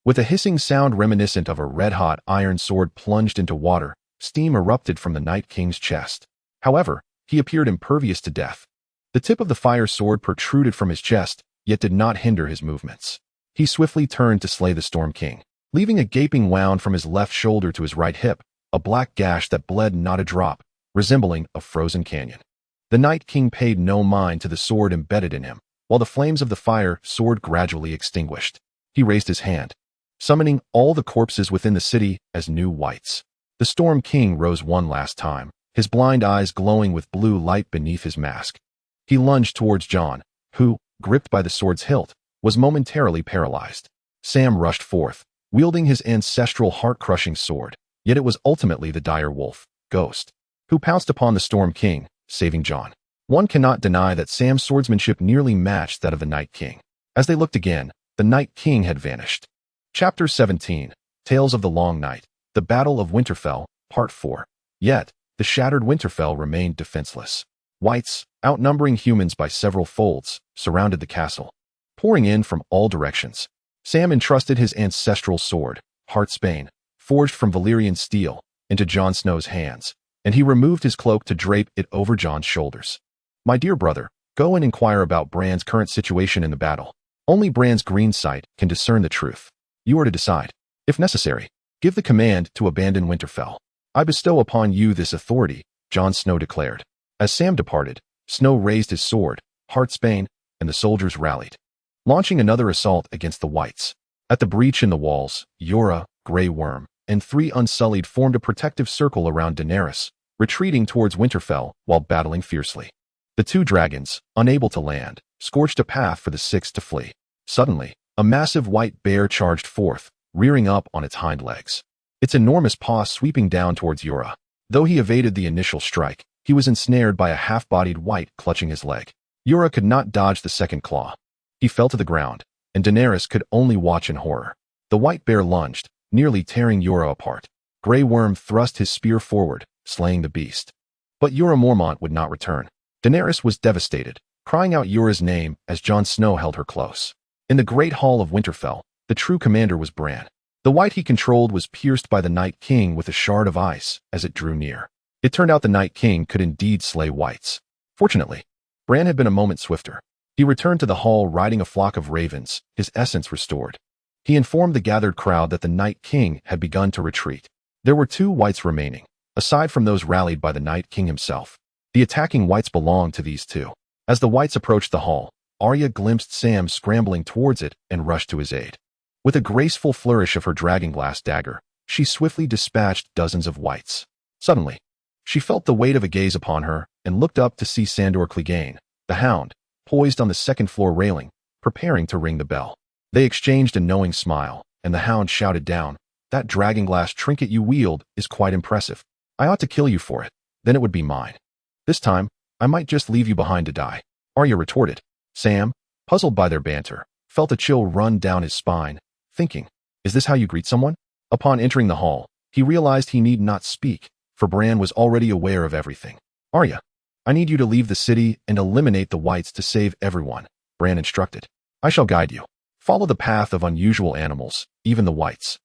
With a hissing sound reminiscent of a red-hot iron sword plunged into water, steam erupted from the Night King's chest. However, he appeared impervious to death. The tip of the fire sword protruded from his chest, yet did not hinder his movements. He swiftly turned to slay the Storm King, leaving a gaping wound from his left shoulder to his right hip, a black gash that bled not a drop, resembling a frozen canyon. The Night King paid no mind to the sword embedded in him, while the flames of the fire sword gradually extinguished. He raised his hand, summoning all the corpses within the city as new wights. The Storm King rose one last time, his blind eyes glowing with blue light beneath his mask. He lunged towards Jon, who, gripped by the sword's hilt, was momentarily paralyzed. Sam rushed forth, wielding his ancestral heart-crushing sword, yet it was ultimately the dire wolf, Ghost, who pounced upon the Storm King, saving Jon. One cannot deny that Sam's swordsmanship nearly matched that of the Night King. As they looked again, the Night King had vanished. Chapter 17, Tales of the Long Night, The Battle of Winterfell, Part 4. Yet, the shattered Winterfell remained defenseless. Wights, outnumbering humans by several folds, surrounded the castle, pouring in from all directions. Sam entrusted his ancestral sword, Heartsbane, forged from Valyrian steel, into Jon Snow's hands, and he removed his cloak to drape it over Jon's shoulders. My dear brother, go and inquire about Bran's current situation in the battle. Only Bran's green sight can discern the truth. You are to decide. If necessary, give the command to abandon Winterfell. I bestow upon you this authority, Jon Snow declared. As Sam departed, Snow raised his sword, Heartsbane, and the soldiers rallied, launching another assault against the wights. At the breach in the walls, Yora, Grey Worm, and 3 Unsullied formed a protective circle around Daenerys, retreating towards Winterfell while battling fiercely. The 2 dragons, unable to land, scorched a path for the 6 to flee. Suddenly, a massive white bear charged forth, rearing up on its hind legs, its enormous paw sweeping down towards Yora. Though he evaded the initial strike, he was ensnared by a half-bodied wight clutching his leg. Yora could not dodge the second claw. He fell to the ground, and Daenerys could only watch in horror. The white bear lunged, nearly tearing Yora apart. Grey Worm thrust his spear forward, slaying the beast. But Yora Mormont would not return. Daenerys was devastated, crying out Yora's name as Jon Snow held her close. In the great hall of Winterfell, the true commander was Bran. The wight he controlled was pierced by the Night King with a shard of ice as it drew near. It turned out the Night King could indeed slay wights. Fortunately, Bran had been a moment swifter. He returned to the hall riding a flock of ravens, his essence restored. He informed the gathered crowd that the Night King had begun to retreat. There were 2 wights remaining, aside from those rallied by the Night King himself. The attacking wights belonged to these 2. As the wights approached the hall, Arya glimpsed Sam scrambling towards it and rushed to his aid. With a graceful flourish of her dragonglass dagger, she swiftly dispatched dozens of wights. Suddenly, she felt the weight of a gaze upon her and looked up to see Sandor Clegane, the Hound, poised on the second-floor railing, preparing to ring the bell. They exchanged a knowing smile, and the Hound shouted down, "That dragonglass trinket you wield is quite impressive. I ought to kill you for it, then it would be mine. This time, I might just leave you behind to die." Arya retorted. Sam, puzzled by their banter, felt a chill run down his spine, thinking, is this how you greet someone? Upon entering the hall, he realized he need not speak, for Bran was already aware of everything. Arya, I need you to leave the city and eliminate the wights to save everyone, Bran instructed. I shall guide you. Follow the path of unusual animals, even the wights.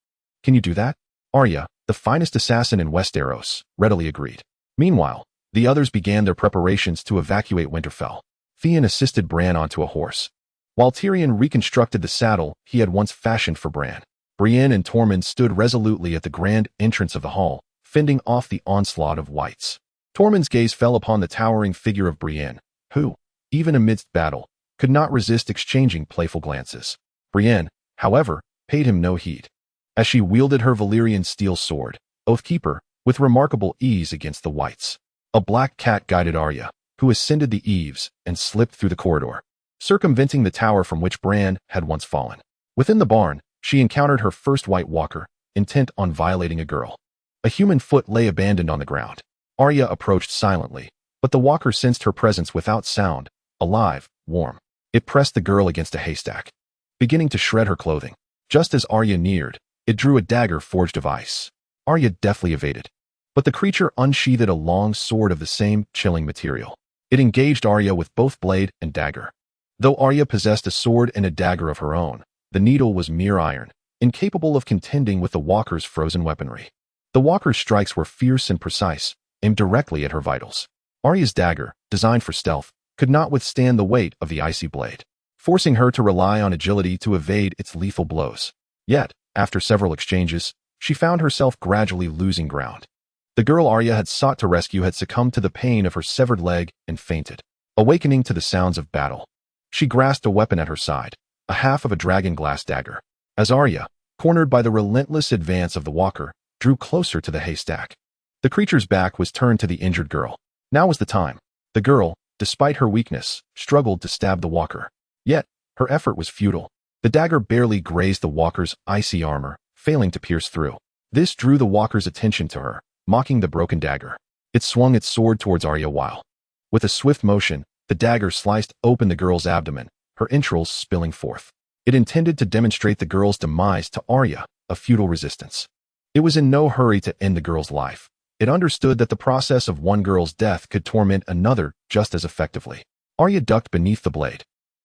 Can you do that? Arya, the finest assassin in Westeros, readily agreed. Meanwhile, The others began their preparations to evacuate Winterfell. Theon assisted Bran onto a horse, while Tyrion reconstructed the saddle he had once fashioned for Bran. Brienne and Tormund stood resolutely at the grand entrance of the hall, fending off the onslaught of wights. Tormund's gaze fell upon the towering figure of Brienne, who, even amidst battle, could not resist exchanging playful glances. Brienne, however, paid him no heed, as she wielded her Valyrian steel sword, Oathkeeper, with remarkable ease against the wights. A black cat guided Arya, who ascended the eaves and slipped through the corridor, circumventing the tower from which Bran had once fallen. Within the barn, she encountered her first White Walker, intent on violating a girl. A human foot lay abandoned on the ground. Arya approached silently, but the walker sensed her presence without sound, alive, warm. It pressed the girl against a haystack, beginning to shred her clothing. Just as Arya neared, it drew a dagger forged of ice. Arya deftly evaded, but the creature unsheathed a long sword of the same chilling material. It engaged Arya with both blade and dagger. Though Arya possessed a sword and a dagger of her own, the needle was mere iron, incapable of contending with the walker's frozen weaponry. The walker's strikes were fierce and precise, aimed directly at her vitals. Arya's dagger, designed for stealth, could not withstand the weight of the icy blade, forcing her to rely on agility to evade its lethal blows. Yet, after several exchanges, she found herself gradually losing ground. The girl Arya had sought to rescue had succumbed to the pain of her severed leg and fainted, awakening to the sounds of battle. She grasped a weapon at her side, a half of a dragon-glass dagger, as Arya, cornered by the relentless advance of the walker, drew closer to the haystack. The creature's back was turned to the injured girl. Now was the time. The girl, despite her weakness, struggled to stab the walker. Yet, her effort was futile. The dagger barely grazed the walker's icy armor, failing to pierce through. This drew the walker's attention to her, mocking the broken dagger. It swung its sword towards Arya while, with a swift motion, the dagger sliced open the girl's abdomen, her entrails spilling forth. It intended to demonstrate the girl's demise to Arya, a futile resistance. It was in no hurry to end the girl's life. It understood that the process of one girl's death could torment another just as effectively. Arya ducked beneath the blade,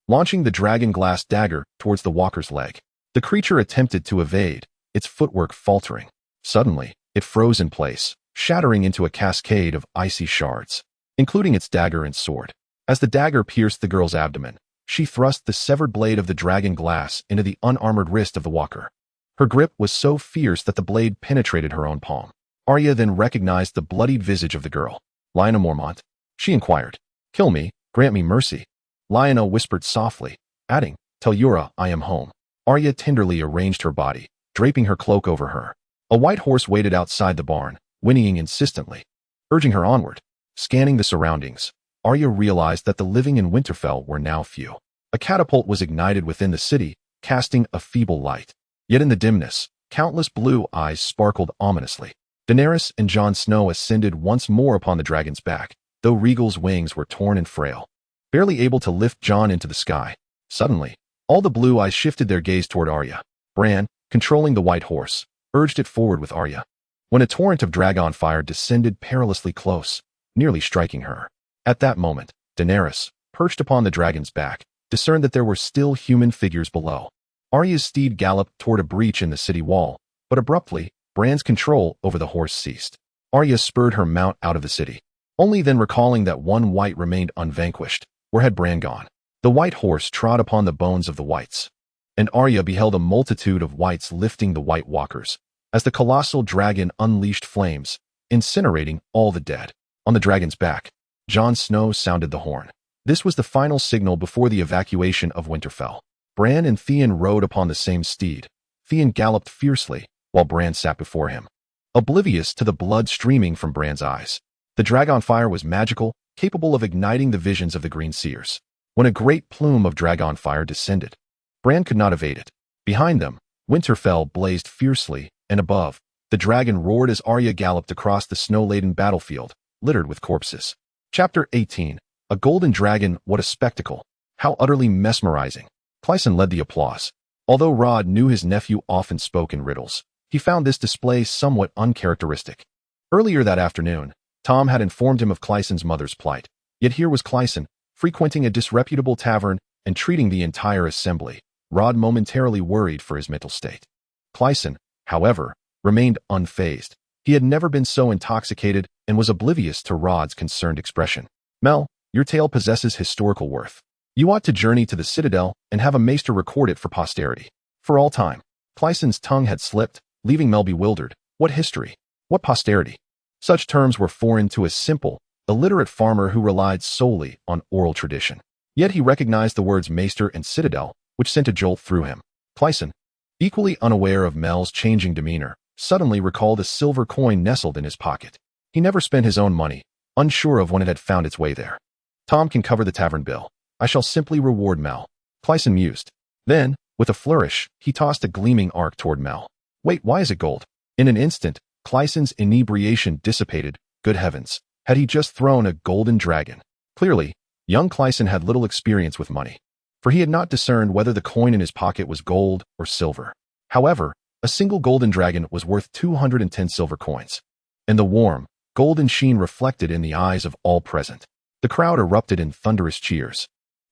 launching the dragon-glass dagger towards the walker's leg. The creature attempted to evade, its footwork faltering. Suddenly, it froze in place, shattering into a cascade of icy shards, including its dagger and sword. As the dagger pierced the girl's abdomen, she thrust the severed blade of the dragon glass into the unarmored wrist of the walker. Her grip was so fierce that the blade penetrated her own palm. Arya then recognized the bloodied visage of the girl. "Lyanna Mormont?" she inquired. "Kill me, grant me mercy." Lyanna whispered softly, adding, "Tell Yura I am home." Arya tenderly arranged her body, draping her cloak over her. A white horse waited outside the barn, whinnying insistently, urging her onward. Scanning the surroundings, Arya realized that the living in Winterfell were now few. A catapult was ignited within the city, casting a feeble light. Yet in the dimness, countless blue eyes sparkled ominously. Daenerys and Jon Snow ascended once more upon the dragon's back, though Rhaegal's wings were torn and frail, barely able to lift Jon into the sky. Suddenly, all the blue eyes shifted their gaze toward Arya. Bran, controlling the white horse, urged it forward with Arya, when a torrent of dragon fire descended perilously close, nearly striking her. At that moment, Daenerys, perched upon the dragon's back, discerned that there were still human figures below. Arya's steed galloped toward a breach in the city wall, but abruptly, Bran's control over the horse ceased. Arya spurred her mount out of the city, only then recalling that one wight remained unvanquished. Where had Bran gone? The white horse trod upon the bones of the wights, and Arya beheld a multitude of wights lifting the White Walkers, as the colossal dragon unleashed flames, incinerating all the dead. On the dragon's back, Jon Snow sounded the horn. This was the final signal before the evacuation of Winterfell. Bran and Theon rode upon the same steed. Theon galloped fiercely, while Bran sat before him, oblivious to the blood streaming from Bran's eyes. The dragon fire was magical, capable of igniting the visions of the Green Seers. When a great plume of dragon fire descended, Bran could not evade it. Behind them, Winterfell blazed fiercely, and above, the dragon roared as Arya galloped across the snow-laden battlefield, littered with corpses. Chapter 18. A Golden Dragon, what a spectacle! How utterly mesmerizing! Clyson led the applause. Although Rod knew his nephew often spoke in riddles, he found this display somewhat uncharacteristic. Earlier that afternoon, Tom had informed him of Clyson's mother's plight, yet here was Clyson, frequenting a disreputable tavern and treating the entire assembly. Rod momentarily worried for his mental state. Clyson, however, remained unfazed. He He had never been so intoxicated and was oblivious to Rod's concerned expression. "Mel, your tale possesses historical worth. You ought to journey to the Citadel and have a maester record it for posterity. For all time." Clysen's tongue had slipped, leaving Mel bewildered. What history? What posterity? Such terms were foreign to a simple, illiterate farmer who relied solely on oral tradition. Yet he recognized the words maester and citadel, which sent a jolt through him. Clysen, equally unaware of Mel's changing demeanor, suddenly recalled a silver coin nestled in his pocket. He never spent his own money, unsure of when it had found its way there. "Tom can cover the tavern bill. I shall simply reward Mel," Clysen mused. Then, with a flourish, he tossed a gleaming arc toward Mel. "Wait, why is it gold?" In an instant, Clysen's inebriation dissipated. Good heavens, had he just thrown a golden dragon? Clearly, young Clysen had little experience with money, for he had not discerned whether the coin in his pocket was gold or silver. However, a single golden dragon was worth 210 silver coins, and the warm, golden sheen reflected in the eyes of all present. The crowd erupted in thunderous cheers,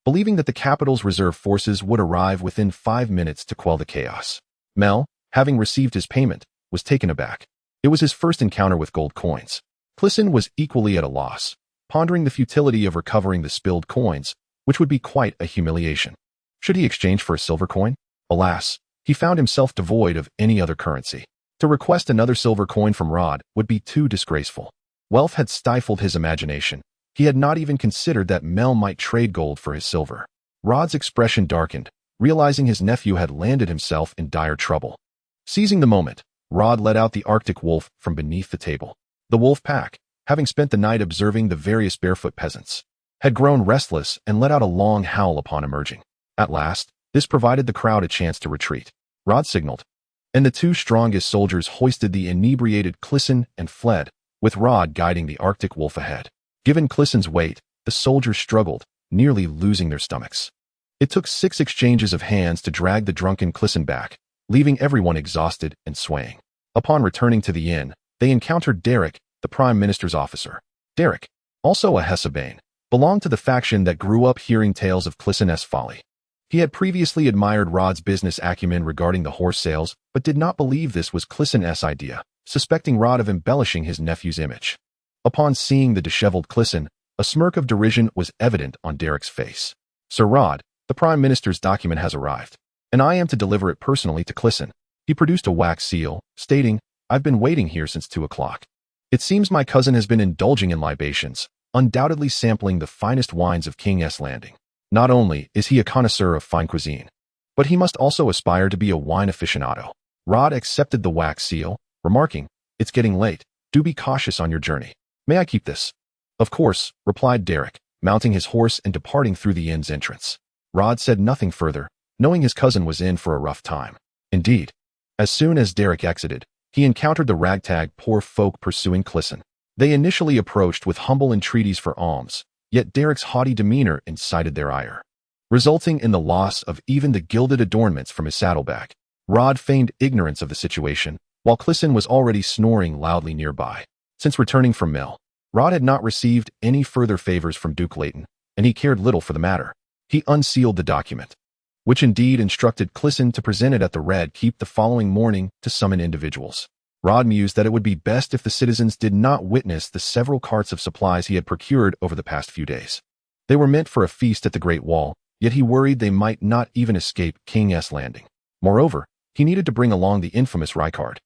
believing that the capital's reserve forces would arrive within 5 minutes to quell the chaos. Mel, having received his payment, was taken aback. It was his first encounter with gold coins. Clysen was equally at a loss, pondering the futility of recovering the spilled coins, which would be quite a humiliation. Should he exchange for a silver coin? Alas, he found himself devoid of any other currency. To request another silver coin from Rod would be too disgraceful. Wealth had stifled his imagination. He had not even considered that Mel might trade gold for his silver. Rod's expression darkened, realizing his nephew had landed himself in dire trouble. Seizing the moment, Rod let out the Arctic wolf from beneath the table. The wolf pack, having spent the night observing the various barefoot peasants, had grown restless and let out a long howl upon emerging. At last, this provided the crowd a chance to retreat. Rod signaled, and the two strongest soldiers hoisted the inebriated Clysen and fled, with Rod guiding the Arctic wolf ahead. Given Clysen's weight, the soldiers struggled, nearly losing their stomachs. It took 6 exchanges of hands to drag the drunken Clysen back, leaving everyone exhausted and swaying. Upon returning to the inn, they encountered Derek, the Prime Minister's officer. Derek, also a Heartsbane, belonged to the faction that grew up hearing tales of Clysen's folly. He had previously admired Rod's business acumen regarding the horse sales, but did not believe this was Clysen's idea, suspecting Rod of embellishing his nephew's image. Upon seeing the disheveled Clysen, a smirk of derision was evident on Derek's face. "Sir Rod, the Prime Minister's document has arrived, and I am to deliver it personally to Clysen." He produced a wax seal, stating, "I've been waiting here since 2 o'clock. It seems my cousin has been indulging in libations, undoubtedly sampling the finest wines of King's Landing. Not only is he a connoisseur of fine cuisine, but he must also aspire to be a wine aficionado." Rod accepted the wax seal, remarking, "It's getting late. Do be cautious on your journey. May I keep this?" "Of course," replied Derek, mounting his horse and departing through the inn's entrance. Rod said nothing further, knowing his cousin was in for a rough time. Indeed, as soon as Derek exited, he encountered the ragtag poor folk pursuing Clysen. They initially approached with humble entreaties for alms, yet Derek's haughty demeanor incited their ire, resulting in the loss of even the gilded adornments from his saddlebag. Rod feigned ignorance of the situation, while Clysen was already snoring loudly nearby. Since returning from Mill, Rod had not received any further favors from Duke Leighton, and he cared little for the matter. He unsealed the document, which indeed instructed Clysen to present it at the Red Keep the following morning to summon individuals. Rod mused that it would be best if the citizens did not witness the several carts of supplies he had procured over the past few days. They were meant for a feast at the Great Wall, yet he worried they might not even escape King's Landing. Moreover, he needed to bring along the infamous Rykard,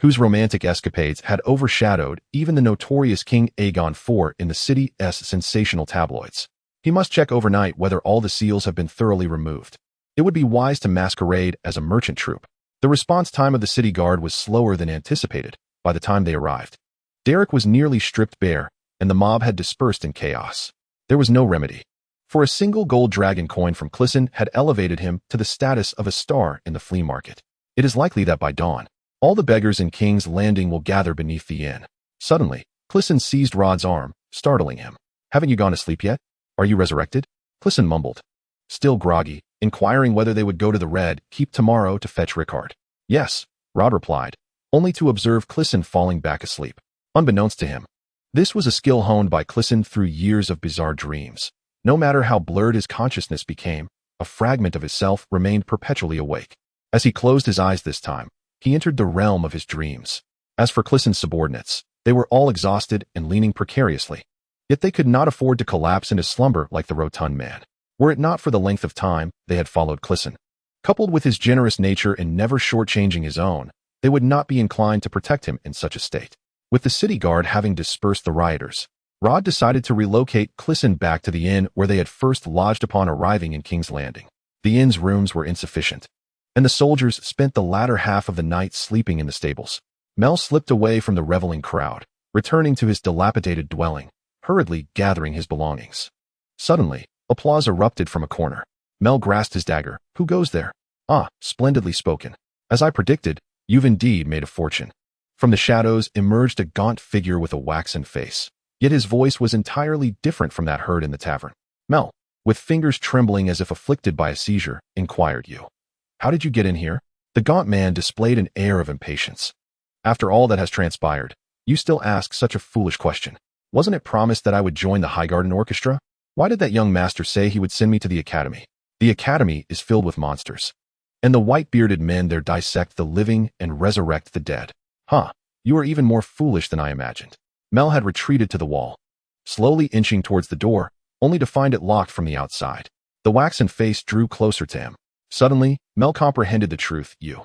whose romantic escapades had overshadowed even the notorious King Aegon IV in the city's sensational tabloids. He must check overnight whether all the seals have been thoroughly removed. It would be wise to masquerade as a merchant troupe. The response time of the city guard was slower than anticipated by the time they arrived. Derek was nearly stripped bare, and the mob had dispersed in chaos. There was no remedy, for a single gold dragon coin from Clysen had elevated him to the status of a star in the flea market. It is likely that by dawn, all the beggars in King's Landing will gather beneath the inn. Suddenly, Clysen seized Rod's arm, startling him. "Haven't you gone to sleep yet? Are you resurrected?" Clysen mumbled, still groggy, inquiring whether they would go to the Red Keep tomorrow to fetch Rykard. "Yes," Rod replied, only to observe Clysen falling back asleep. Unbeknownst to him, this was a skill honed by Clysen through years of bizarre dreams. No matter how blurred his consciousness became, a fragment of himself remained perpetually awake. As he closed his eyes this time, he entered the realm of his dreams. As for Clissen's subordinates, they were all exhausted and leaning precariously. Yet they could not afford to collapse into slumber like the rotund man, were it not for the length of time they had followed Clissen. Coupled with his generous nature and never shortchanging his own, they would not be inclined to protect him in such a state. With the city guard having dispersed the rioters, Rod decided to relocate Clissen back to the inn where they had first lodged upon arriving in King's Landing. The inn's rooms were insufficient, and the soldiers spent the latter half of the night sleeping in the stables. Mel slipped away from the reveling crowd, returning to his dilapidated dwelling, hurriedly gathering his belongings. Suddenly, applause erupted from a corner. Mel grasped his dagger. Who goes there? Ah, splendidly spoken. As I predicted, you've indeed made a fortune. From the shadows emerged a gaunt figure with a waxen face. Yet his voice was entirely different from that heard in the tavern. Mel, with fingers trembling as if afflicted by a seizure, inquired you. How did you get in here? The gaunt man displayed an air of impatience. After all that has transpired, you still ask such a foolish question. Wasn't it promised that I would join the Highgarden Orchestra? Why did that young master say he would send me to the academy? The academy is filled with monsters, and the white-bearded men there dissect the living and resurrect the dead. Huh, you are even more foolish than I imagined. Mel had retreated to the wall, slowly inching towards the door, only to find it locked from the outside. The waxen face drew closer to him. Suddenly, Mel comprehended the truth. You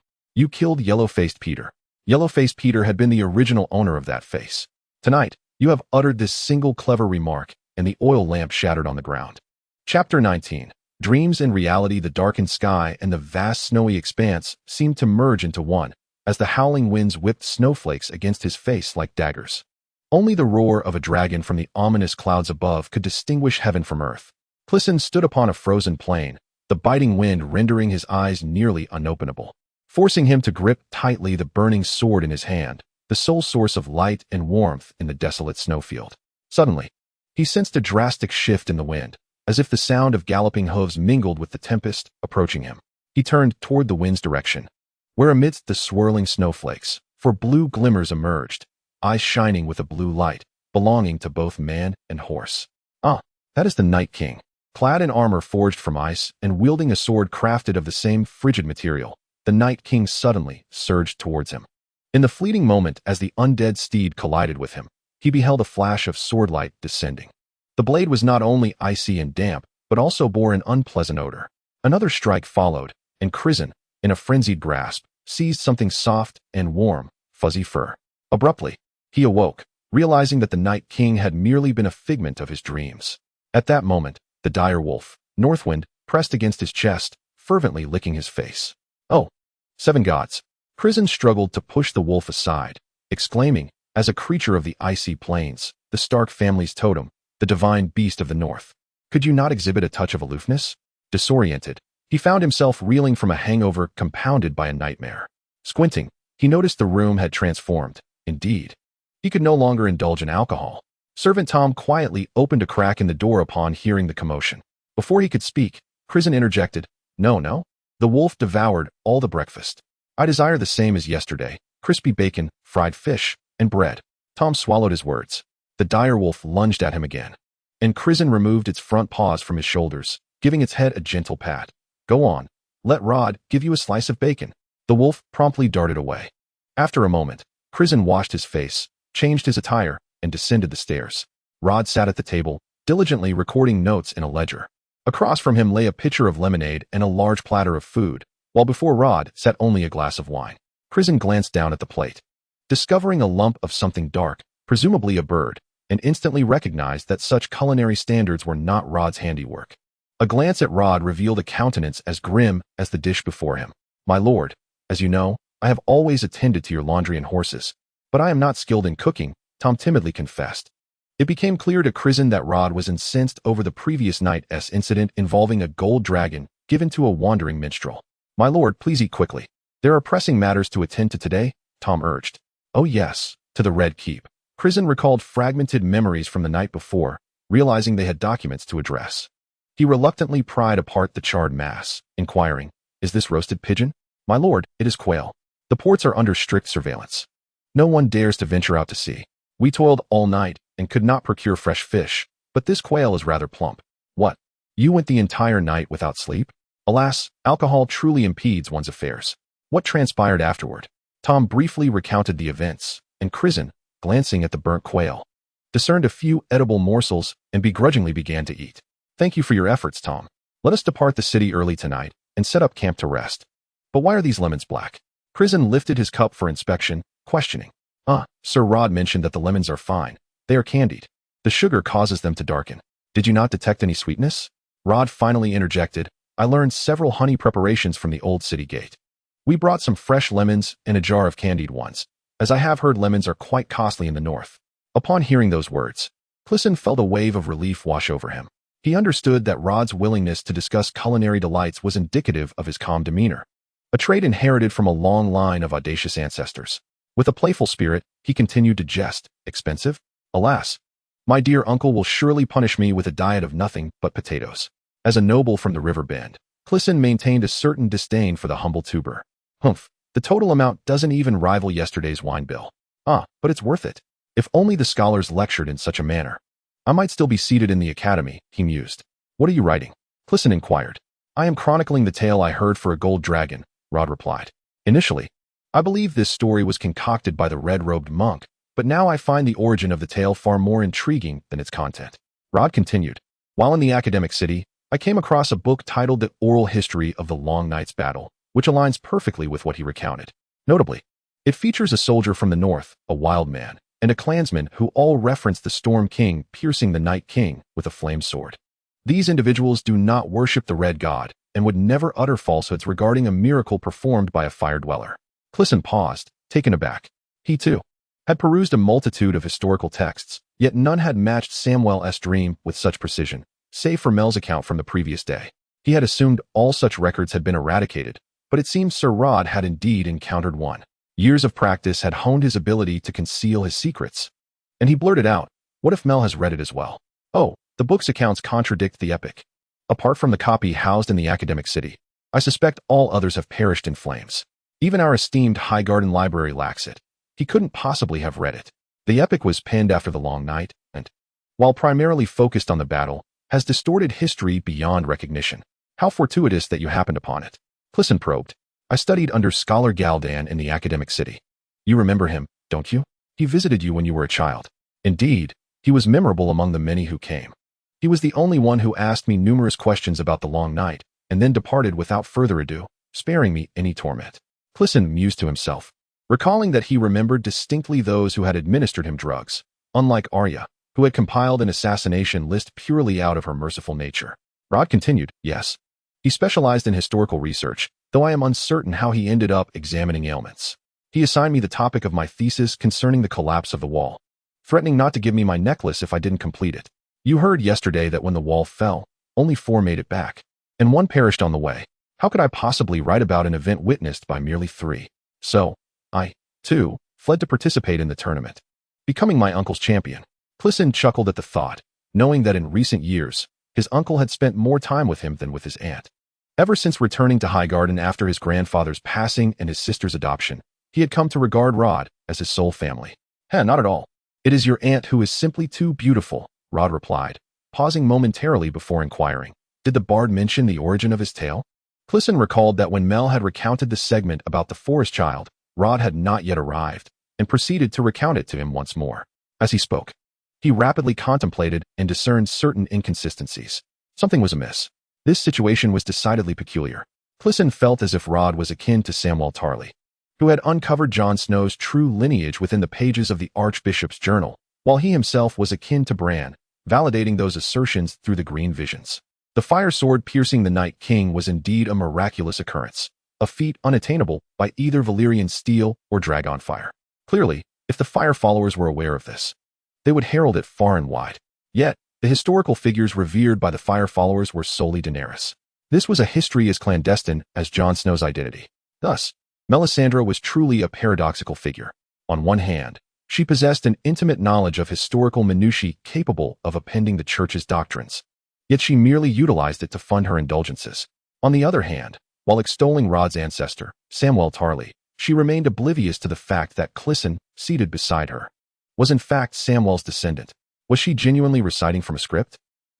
killed Yellow-Faced Peter. Yellow-Faced Peter had been the original owner of that face. Tonight, you have uttered this single clever remark, and the oil lamp shattered on the ground. Chapter 19. Dreams and reality. The darkened sky and the vast snowy expanse seemed to merge into one, as the howling winds whipped snowflakes against his face like daggers. Only the roar of a dragon from the ominous clouds above could distinguish heaven from earth. Clissen stood upon a frozen plain, the biting wind rendering his eyes nearly unopenable, forcing him to grip tightly the burning sword in his hand, the sole source of light and warmth in the desolate snowfield. Suddenly, he sensed a drastic shift in the wind, as if the sound of galloping hooves mingled with the tempest approaching him. He turned toward the wind's direction, where amidst the swirling snowflakes, four blue glimmers emerged, eyes shining with a blue light, belonging to both man and horse. Ah, that is the Night King, clad in armor forged from ice and wielding a sword crafted of the same frigid material. The Night King suddenly surged towards him. In the fleeting moment as the undead steed collided with him, he beheld a flash of swordlight descending. The blade was not only icy and damp, but also bore an unpleasant odor. Another strike followed, and Crisen, in a frenzied grasp, seized something soft and warm, fuzzy fur. Abruptly, he awoke, realizing that the Night King had merely been a figment of his dreams. At that moment, the dire wolf, Northwind, pressed against his chest, fervently licking his face. Oh, 7 gods! Crisen struggled to push the wolf aside, exclaiming, as a creature of the icy plains, the Stark family's totem, the divine beast of the north, could you not exhibit a touch of aloofness? Disoriented, he found himself reeling from a hangover compounded by a nightmare. Squinting, he noticed the room had transformed. Indeed, he could no longer indulge in alcohol. Servant Tom quietly opened a crack in the door upon hearing the commotion. Before he could speak, Crisen interjected, No. The wolf devoured all the breakfast. I desire the same as yesterday, crispy bacon, fried fish, and bread. Tom swallowed his words. The dire wolf lunged at him again, and Crisen removed its front paws from his shoulders, giving its head a gentle pat. Go on, let Rod give you a slice of bacon. The wolf promptly darted away. After a moment, Crisen washed his face, changed his attire, and descended the stairs. Rod sat at the table, diligently recording notes in a ledger. Across from him lay a pitcher of lemonade and a large platter of food, while before Rod sat only a glass of wine. Crisen glanced down at the plate, discovering a lump of something dark, presumably a bird, and instantly recognized that such culinary standards were not Rod's handiwork. A glance at Rod revealed a countenance as grim as the dish before him. My lord, as you know, I have always attended to your laundry and horses, but I am not skilled in cooking, Tom timidly confessed. It became clear to Crisen that Rod was incensed over the previous night's incident involving a gold dragon given to a wandering minstrel. My lord, please eat quickly. There are pressing matters to attend to today, Tom urged. Oh yes, to the Red Keep. Crisen recalled fragmented memories from the night before, realizing they had documents to address. He reluctantly pried apart the charred mass, inquiring, Is this roasted pigeon? My lord, it is quail. The ports are under strict surveillance. No one dares to venture out to sea. We toiled all night and could not procure fresh fish, but this quail is rather plump. What? You went the entire night without sleep? Alas, alcohol truly impedes one's affairs. What transpired afterward? Tom briefly recounted the events, and Crisen, glancing at the burnt quail, discerned a few edible morsels and begrudgingly began to eat. "Thank you for your efforts, Tom. Let us depart the city early tonight and set up camp to rest." "But why are these lemons black?" Crisen lifted his cup for inspection, questioning. Sir Rod mentioned that the lemons are fine. They are candied. The sugar causes them to darken. Did you not detect any sweetness?" Rod finally interjected. "I learned several honey preparations from the old city gate. We brought some fresh lemons and a jar of candied ones, as I have heard lemons are quite costly in the north." Upon hearing those words, Crisen felt a wave of relief wash over him. He understood that Rod's willingness to discuss culinary delights was indicative of his calm demeanor, a trait inherited from a long line of audacious ancestors. With a playful spirit, he continued to jest. "Expensive? Alas, my dear uncle will surely punish me with a diet of nothing but potatoes." As a noble from the river bend, Crisen maintained a certain disdain for the humble tuber. "Humph, the total amount doesn't even rival yesterday's wine bill. But it's worth it. If only the scholars lectured in such a manner, I might still be seated in the academy," he mused. "What are you writing?" Crisen inquired. "I am chronicling the tale I heard for a gold dragon," Rod replied. "Initially, I believe this story was concocted by the red-robed monk, but now I find the origin of the tale far more intriguing than its content." Rod continued. "While in the academic city, I came across a book titled The Oral History of the Long Night's Battle, which aligns perfectly with what he recounted. Notably, it features a soldier from the north, a wild man, and a clansman who all reference the Storm King piercing the Night King with a flame sword. These individuals do not worship the Red God and would never utter falsehoods regarding a miracle performed by a fire dweller." Crisen paused, taken aback. He, too, had perused a multitude of historical texts, yet none had matched Samuel's dream with such precision, save for Mel's account from the previous day. He had assumed all such records had been eradicated, but it seemed Sir Rod had indeed encountered one. Years of practice had honed his ability to conceal his secrets. And he blurted out, "What if Mel has read it as well?" "Oh, the book's accounts contradict the epic. Apart from the copy housed in the academic city, I suspect all others have perished in flames. Even our esteemed Highgarden Library lacks it. He couldn't possibly have read it. The epic was penned after the long night, and, while primarily focused on the battle, has distorted history beyond recognition. How fortuitous that you happened upon it." Crisen probed. "I studied under Scholar Galdan in the academic city. You remember him, don't you? He visited you when you were a child." "Indeed, he was memorable among the many who came. He was the only one who asked me numerous questions about the long night, and then departed without further ado, sparing me any torment." Crisen mused to himself, recalling that he remembered distinctly those who had administered him drugs, unlike Arya, who had compiled an assassination list purely out of her merciful nature. Rod continued, "Yes. He specialized in historical research, though I am uncertain how he ended up examining ailments. He assigned me the topic of my thesis concerning the collapse of the wall, threatening not to give me my necklace if I didn't complete it. You heard yesterday that when the wall fell, only 4 made it back, and 1 perished on the way. How could I possibly write about an event witnessed by merely 3? So, I, too, fled to participate in the tournament, becoming my uncle's champion." Crisen chuckled at the thought, knowing that in recent years, his uncle had spent more time with him than with his aunt. Ever since returning to Highgarden after his grandfather's passing and his sister's adoption, he had come to regard Rod as his sole family. Not at all. It is your aunt who is simply too beautiful," Rod replied, pausing momentarily before inquiring, "Did the bard mention the origin of his tale?" Crisen recalled that when Mel had recounted the segment about the forest child, Rod had not yet arrived, and proceeded to recount it to him once more. As he spoke, he rapidly contemplated and discerned certain inconsistencies. Something was amiss. This situation was decidedly peculiar. Crisen felt as if Rod was akin to Samwell Tarly, who had uncovered Jon Snow's true lineage within the pages of the Archbishop's journal, while he himself was akin to Bran, validating those assertions through the green visions. The fire sword piercing the Night King was indeed a miraculous occurrence, a feat unattainable by either Valyrian steel or dragon fire. Clearly, if the fire followers were aware of this, they would herald it far and wide. Yet, the historical figures revered by the fire followers were solely Daenerys. This was a history as clandestine as Jon Snow's identity. Thus, Melisandre was truly a paradoxical figure. On one hand, she possessed an intimate knowledge of historical minutiae capable of appending the church's doctrines, yet she merely utilized it to fund her indulgences. On the other hand, while extolling Rod's ancestor, Samwell Tarly, she remained oblivious to the fact that Crisen, seated beside her, was in fact Samwell's descendant. Was she genuinely reciting from a script?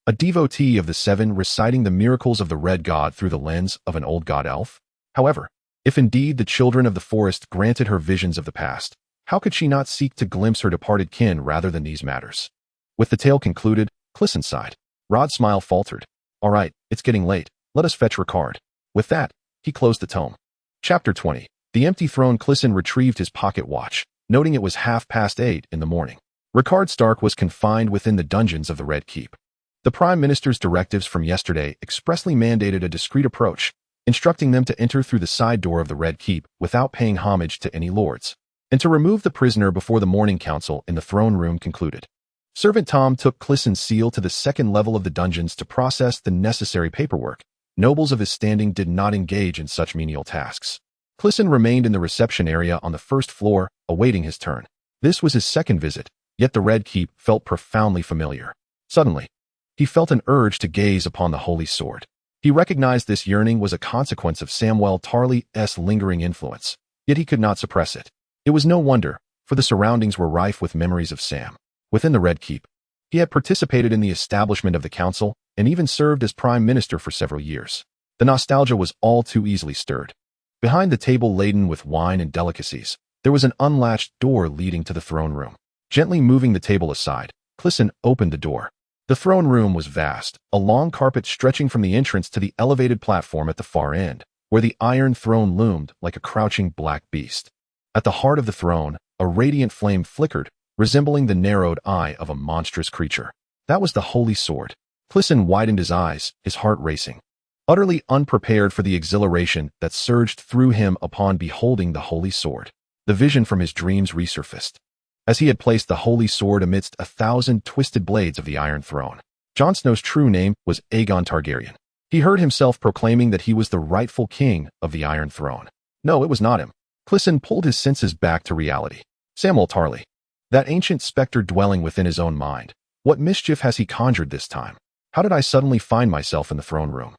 A devotee of the Seven reciting the miracles of the Red God through the lens of an old god elf? However, if indeed the children of the forest granted her visions of the past, How could she not seek to glimpse her departed kin rather than these matters? With the tale concluded, Crisen sighed. Rod's smile faltered. All right, it's getting late. Let us fetch Ricard. With that, he closed the tome. Chapter 20. The empty throne. Crisen retrieved his pocket watch, noting it was 8:30 in the morning. Ricard Stark was confined within the dungeons of the Red Keep. The Prime Minister's directives from yesterday expressly mandated a discreet approach, instructing them to enter through the side door of the Red Keep without paying homage to any lords, and to remove the prisoner before the morning council in the throne room concluded. Servant Tom took Crisen's seal to the second level of the dungeons to process the necessary paperwork. Nobles of his standing did not engage in such menial tasks. Crisen remained in the reception area on the first floor, awaiting his turn. This was his second visit, yet the Red Keep felt profoundly familiar. Suddenly, he felt an urge to gaze upon the holy sword. He recognized this yearning was a consequence of Samwell Tarly's lingering influence, yet he could not suppress it. It was no wonder, for the surroundings were rife with memories of Sam. Within the Red Keep, he had participated in the establishment of the council and even served as prime minister for several years. The nostalgia was all too easily stirred. Behind the table laden with wine and delicacies, there was an unlatched door leading to the throne room. Gently moving the table aside, Crisen opened the door. The throne room was vast, a long carpet stretching from the entrance to the elevated platform at the far end, where the Iron Throne loomed like a crouching black beast. At the heart of the throne, a radiant flame flickered, resembling the narrowed eye of a monstrous creature. That was the holy sword. Crisen widened his eyes, his heart racing. Utterly unprepared for the exhilaration that surged through him upon beholding the holy sword, the vision from his dreams resurfaced. As he had placed the holy sword amidst 1,000 twisted blades of the Iron Throne, Jon Snow's true name was Aegon Targaryen. He heard himself proclaiming that he was the rightful king of the Iron Throne. No, it was not him. Crisen pulled his senses back to reality. Samwell Tarly. That ancient specter dwelling within his own mind. What mischief has he conjured this time? How did I suddenly find myself in the throne room?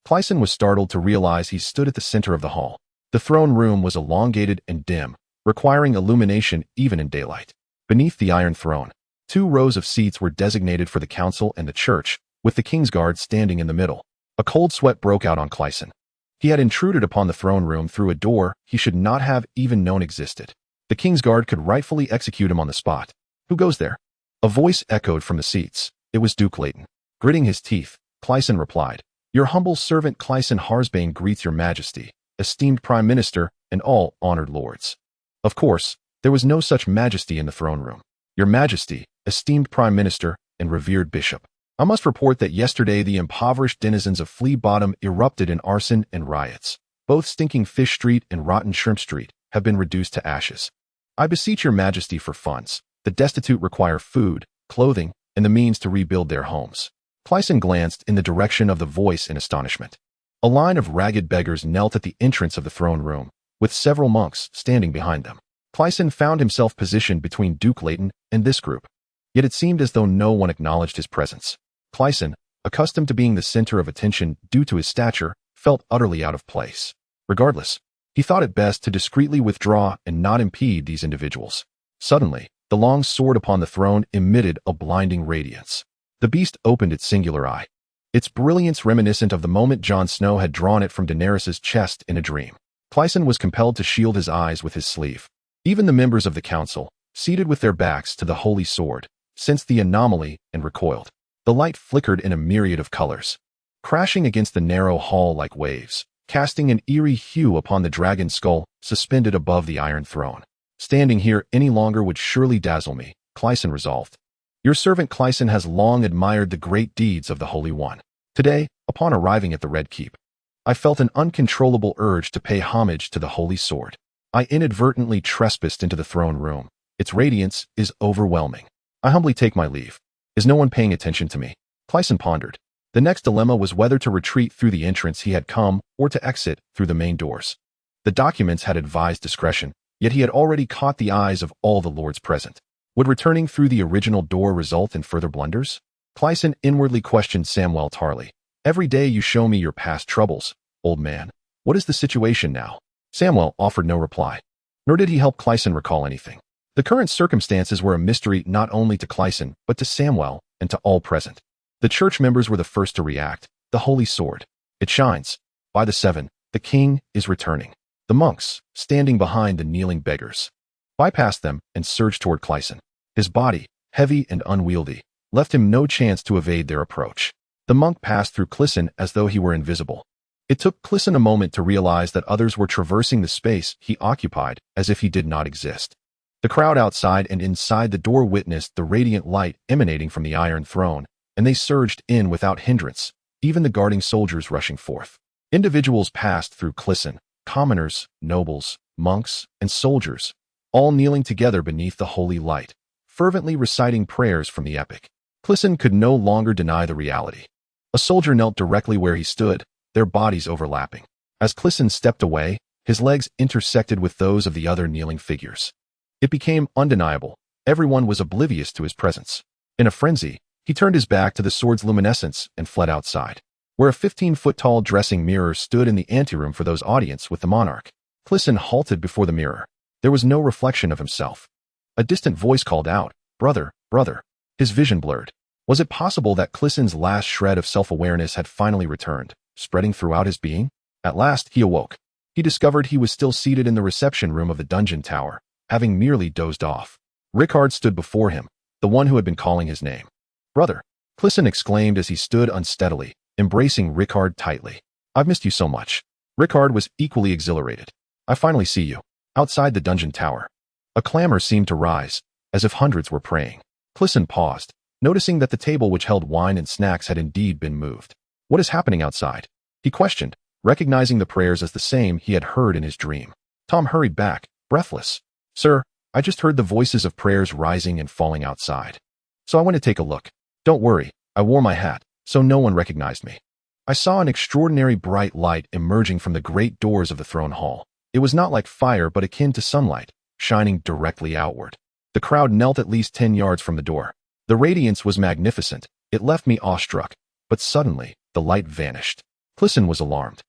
Crisen was startled to realize he stood at the center of the hall. The throne room was elongated and dim, requiring illumination even in daylight. Beneath the Iron Throne, 2 rows of seats were designated for the council and the church, with the Kingsguard standing in the middle. A cold sweat broke out on Crisen. He had intruded upon the throne room through a door he should not have even known existed. The Kingsguard could rightfully execute him on the spot. Who goes there? A voice echoed from the seats. It was Duke Leighton. Gritting his teeth, Crisen replied, Your humble servant Crisen Heartsbane greets your majesty, esteemed prime minister, and all honored lords. Of course, there was no such majesty in the throne room. Your majesty, esteemed prime minister, and revered bishop. I must report that yesterday the impoverished denizens of Flea Bottom erupted in arson and riots. Both Stinking Fish Street and Rotten Shrimp Street have been reduced to ashes. I beseech your majesty for funds. The destitute require food, clothing, and the means to rebuild their homes. Crisen glanced in the direction of the voice in astonishment. A line of ragged beggars knelt at the entrance of the throne room, with several monks standing behind them. Crisen found himself positioned between Duke Leighton and this group. Yet it seemed as though no one acknowledged his presence. Crisen, accustomed to being the center of attention due to his stature, felt utterly out of place. Regardless, he thought it best to discreetly withdraw and not impede these individuals. Suddenly, the long sword upon the throne emitted a blinding radiance. The beast opened its singular eye, its brilliance reminiscent of the moment Jon Snow had drawn it from Daenerys' chest in a dream. Crisen was compelled to shield his eyes with his sleeve. Even the members of the council, seated with their backs to the holy sword, sensed the anomaly and recoiled. The light flickered in a myriad of colors, crashing against the narrow hall like waves, casting an eerie hue upon the dragon skull suspended above the Iron Throne. Standing here any longer would surely dazzle me, Crisen resolved. Your servant Crisen has long admired the great deeds of the Holy One. Today, upon arriving at the Red Keep, I felt an uncontrollable urge to pay homage to the holy sword. I inadvertently trespassed into the throne room. Its radiance is overwhelming. I humbly take my leave. Is no one paying attention to me? Crisen pondered. The next dilemma was whether to retreat through the entrance he had come or to exit through the main doors. The documents had advised discretion, yet he had already caught the eyes of all the lords present. Would returning through the original door result in further blunders? Crisen inwardly questioned Samwell Tarly. Every day you show me your past troubles, old man. What is the situation now? Samwell offered no reply, nor did he help Crisen recall anything. The current circumstances were a mystery not only to Crisen, but to Samwell and to all present. The church members were the first to react. The holy sword. It shines. By the 7, the king is returning. The monks, standing behind the kneeling beggars. bypassed them, and surged toward Crisen. His body, heavy and unwieldy, left him no chance to evade their approach. The monk passed through Crisen as though he were invisible. It took Crisen a moment to realize that others were traversing the space he occupied as if he did not exist. The crowd outside and inside the door witnessed the radiant light emanating from the Iron Throne, and they surged in without hindrance, even the guarding soldiers rushing forth. Individuals passed through Crisen, commoners, nobles, monks, and soldiers, all kneeling together beneath the holy light, fervently reciting prayers from the epic. Crisen could no longer deny the reality. A soldier knelt directly where he stood, their bodies overlapping. As Crisen stepped away, his legs intersected with those of the other kneeling figures. It became undeniable. Everyone was oblivious to his presence. In a frenzy, he turned his back to the sword's luminescence and fled outside, where a 15-foot-tall dressing mirror stood in the anteroom for those audience with the monarch. Crisen halted before the mirror. There was no reflection of himself. A distant voice called out, "Brother, brother." His vision blurred. Was it possible that Crisen's last shred of self-awareness had finally returned, spreading throughout his being? At last, he awoke. He discovered he was still seated in the reception room of the dungeon tower, having merely dozed off. Rickard stood before him, the one who had been calling his name. "Brother," Crisen exclaimed as he stood unsteadily, embracing Rickard tightly. "I've missed you so much." Rickard was equally exhilarated. "I finally see you." Outside the dungeon tower, a clamor seemed to rise, as if hundreds were praying. Crisen paused, noticing that the table which held wine and snacks had indeed been moved. "What is happening outside?" he questioned, recognizing the prayers as the same he had heard in his dream. Tom hurried back, breathless. "Sir, I just heard the voices of prayers rising and falling outside. So I went to take a look. Don't worry, I wore my hat, so no one recognized me. I saw an extraordinary bright light emerging from the great doors of the throne hall. It was not like fire but akin to sunlight, shining directly outward. The crowd knelt at least 10 yards from the door. The radiance was magnificent. It left me awestruck, but suddenly, the light vanished. Crisen was alarmed.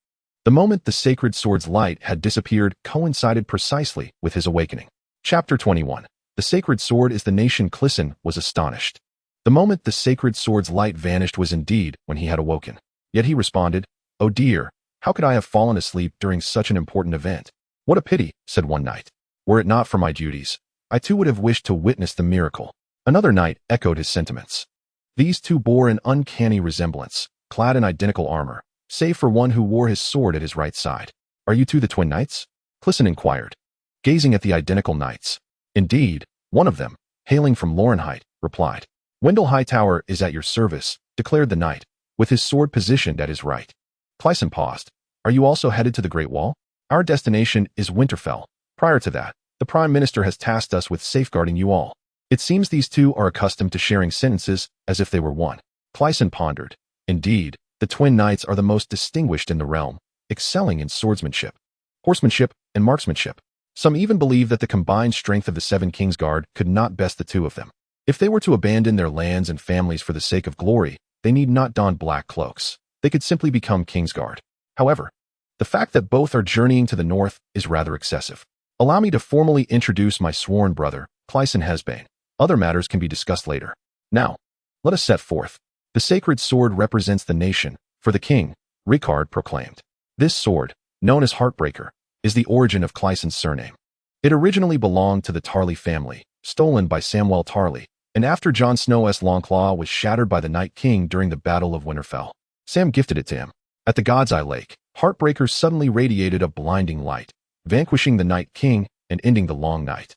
The moment the sacred sword's light had disappeared coincided precisely with his awakening. Chapter 21. The sacred sword is the nation. Crisen was astonished. The moment the sacred sword's light vanished was indeed when he had awoken. Yet he responded, "Oh dear, how could I have fallen asleep during such an important event? What a pity," said one knight. "Were it not for my duties, I too would have wished to witness the miracle." Another knight echoed his sentiments. These two bore an uncanny resemblance, clad in identical armor, save for one who wore his sword at his right side. "Are you two the twin knights?" Crisen inquired, gazing at the identical knights. "Indeed, one of them, hailing from Laurenheit, replied. "Wendell Hightower is at your service," declared the knight, with his sword positioned at his right. Crisen paused. "Are you also headed to the Great Wall?" "Our destination is Winterfell. Prior to that, the Prime Minister has tasked us with safeguarding you all." It seems these two are accustomed to sharing sentences as if they were one. Crisen pondered. Indeed, the twin knights are the most distinguished in the realm, excelling in swordsmanship, horsemanship, and marksmanship. Some even believe that the combined strength of the Seven Kings Guard could not best the two of them. If they were to abandon their lands and families for the sake of glory, they need not don black cloaks. They could simply become Kingsguard. However, the fact that both are journeying to the north is rather excessive. Allow me to formally introduce my sworn brother, Crisen Heartsbane. Other matters can be discussed later. Now, let us set forth. The sacred sword represents the nation, for the king, Rickard proclaimed. This sword, known as Heartbreaker, is the origin of Crisen's surname. It originally belonged to the Tarly family, stolen by Samwell Tarly, and after Jon Snow's Longclaw was shattered by the Night King during the Battle of Winterfell, Sam gifted it to him. At the God's Eye Lake, Heartbreaker suddenly radiated a blinding light, vanquishing the Night King and ending the long night.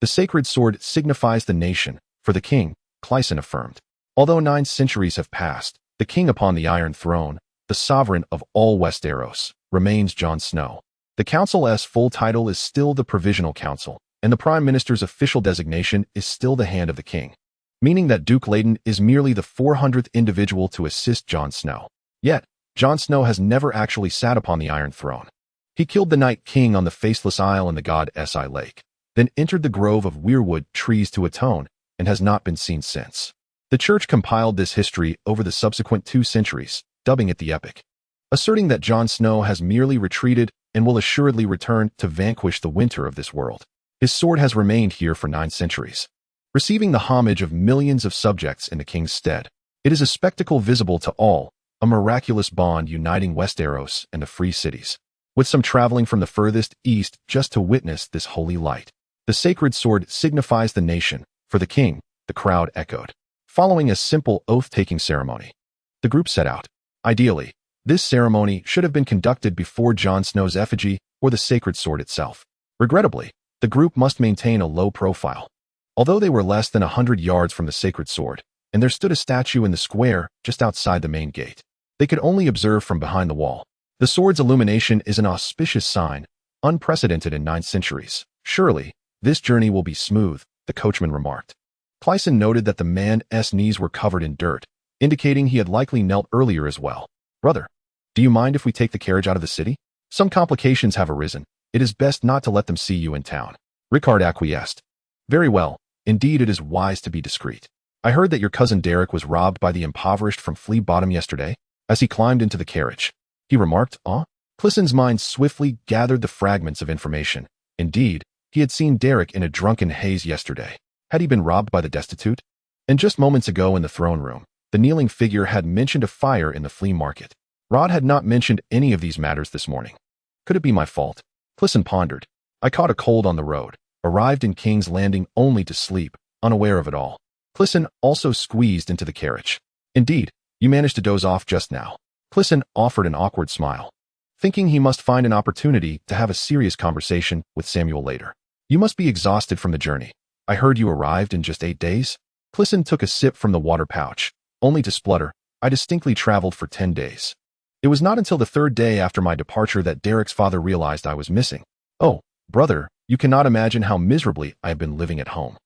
The sacred sword signifies the nation, for the king, Crisen affirmed. Although 9 centuries have passed, the king upon the Iron Throne, the sovereign of all Westeros, remains Jon Snow. The council's full title is still the Provisional Council, and the Prime Minister's official designation is still the Hand of the King, meaning that Duke Layton is merely the 400th individual to assist Jon Snow. Yet, Jon Snow has never actually sat upon the Iron Throne. He killed the Night King on the Faceless Isle in the God's Eye Lake, then entered the grove of weirwood trees to atone, and has not been seen since. The church compiled this history over the subsequent 2 centuries, dubbing it the Epic, asserting that Jon Snow has merely retreated and will assuredly return to vanquish the winter of this world. His sword has remained here for 9 centuries, receiving the homage of millions of subjects in the king's stead. It is a spectacle visible to all, a miraculous bond uniting Westeros and the free cities, with some traveling from the furthest east just to witness this holy light. The sacred sword signifies the nation. For the king, the crowd echoed. Following a simple oath-taking ceremony, the group set out. Ideally, this ceremony should have been conducted before Jon Snow's effigy or the sacred sword itself. Regrettably, the group must maintain a low profile. Although they were less than 100 yards from the sacred sword, and there stood a statue in the square just outside the main gate, they could only observe from behind the wall. The sword's illumination is an auspicious sign, unprecedented in 9 centuries. Surely, this journey will be smooth, the coachman remarked. Crisen noted that the man's knees were covered in dirt, indicating he had likely knelt earlier as well. Brother, do you mind if we take the carriage out of the city? Some complications have arisen. It is best not to let them see you in town. Rickard acquiesced. Very well. Indeed, it is wise to be discreet. I heard that your cousin Derek was robbed by the impoverished from Flea Bottom yesterday, as he climbed into the carriage. He remarked, Crisen's mind swiftly gathered the fragments of information. Indeed, he had seen Derek in a drunken haze yesterday. Had he been robbed by the destitute? And just moments ago in the throne room, the kneeling figure had mentioned a fire in the flea market. Rod had not mentioned any of these matters this morning. Could it be my fault? Crisen pondered. I caught a cold on the road, arrived in King's Landing only to sleep, unaware of it all. Crisen also squeezed into the carriage. Indeed, you managed to doze off just now. Crisen offered an awkward smile, thinking he must find an opportunity to have a serious conversation with Samuel later. You must be exhausted from the journey. I heard you arrived in just 8 days. Crisen took a sip from the water pouch, only to splutter. I distinctly traveled for 10 days. It was not until the 3rd day after my departure that Derek's father realized I was missing. Oh, brother, you cannot imagine how miserably I have been living at home.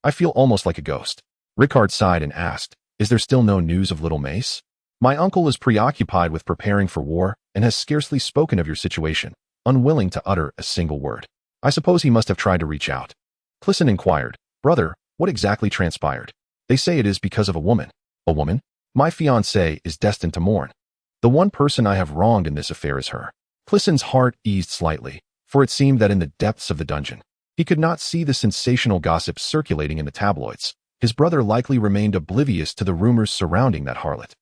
I feel almost like a ghost. Rickard sighed and asked, Is there still no news of little Mace? My uncle is preoccupied with preparing for war and has scarcely spoken of your situation, unwilling to utter a single word. I suppose he must have tried to reach out. Crisen inquired, Brother, what exactly transpired? They say it is because of a woman. A woman? My fiancée is destined to mourn. The one person I have wronged in this affair is her. Crisen's heart eased slightly, for it seemed that in the depths of the dungeon, he could not see the sensational gossip circulating in the tabloids. His brother likely remained oblivious to the rumors surrounding that harlot.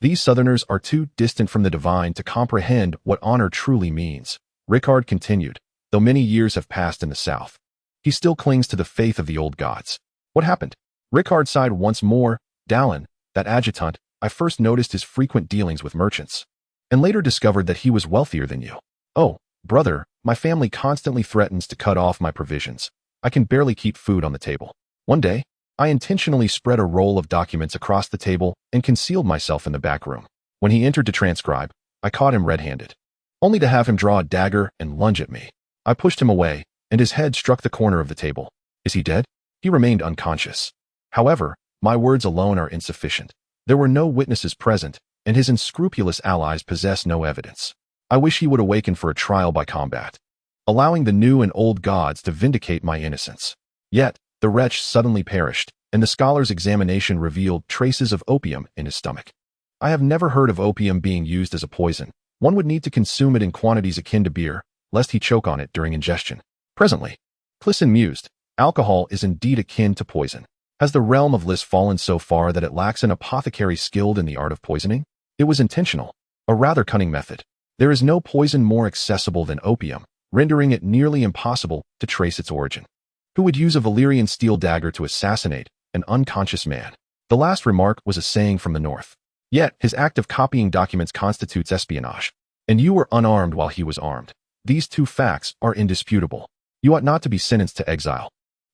These Southerners are too distant from the divine to comprehend what honor truly means, Rickard continued, though many years have passed in the South. He still clings to the faith of the old gods. What happened? Rickard sighed once more. Dallin, that adjutant, I first noticed his frequent dealings with merchants, and later discovered that he was wealthier than you. Oh, brother, my family constantly threatens to cut off my provisions. I can barely keep food on the table. One day, I intentionally spread a roll of documents across the table and concealed myself in the back room. When he entered to transcribe, I caught him red-handed, only to have him draw a dagger and lunge at me. I pushed him away, and his head struck the corner of the table. Is he dead? He remained unconscious. However, my words alone are insufficient. There were no witnesses present, and his unscrupulous allies possess no evidence. I wish he would awaken for a trial by combat, allowing the new and old gods to vindicate my innocence. Yet, the wretch suddenly perished, and the scholar's examination revealed traces of opium in his stomach. I have never heard of opium being used as a poison. One would need to consume it in quantities akin to beer, lest he choke on it during ingestion. Presently, Crisen mused, alcohol is indeed akin to poison. Has the realm of Lys fallen so far that it lacks an apothecary skilled in the art of poisoning? It was intentional, a rather cunning method. There is no poison more accessible than opium, rendering it nearly impossible to trace its origin. Who would use a Valyrian steel dagger to assassinate an unconscious man? The last remark was a saying from the north. Yet, his act of copying documents constitutes espionage. And you were unarmed while he was armed. These two facts are indisputable. You ought not to be sentenced to exile.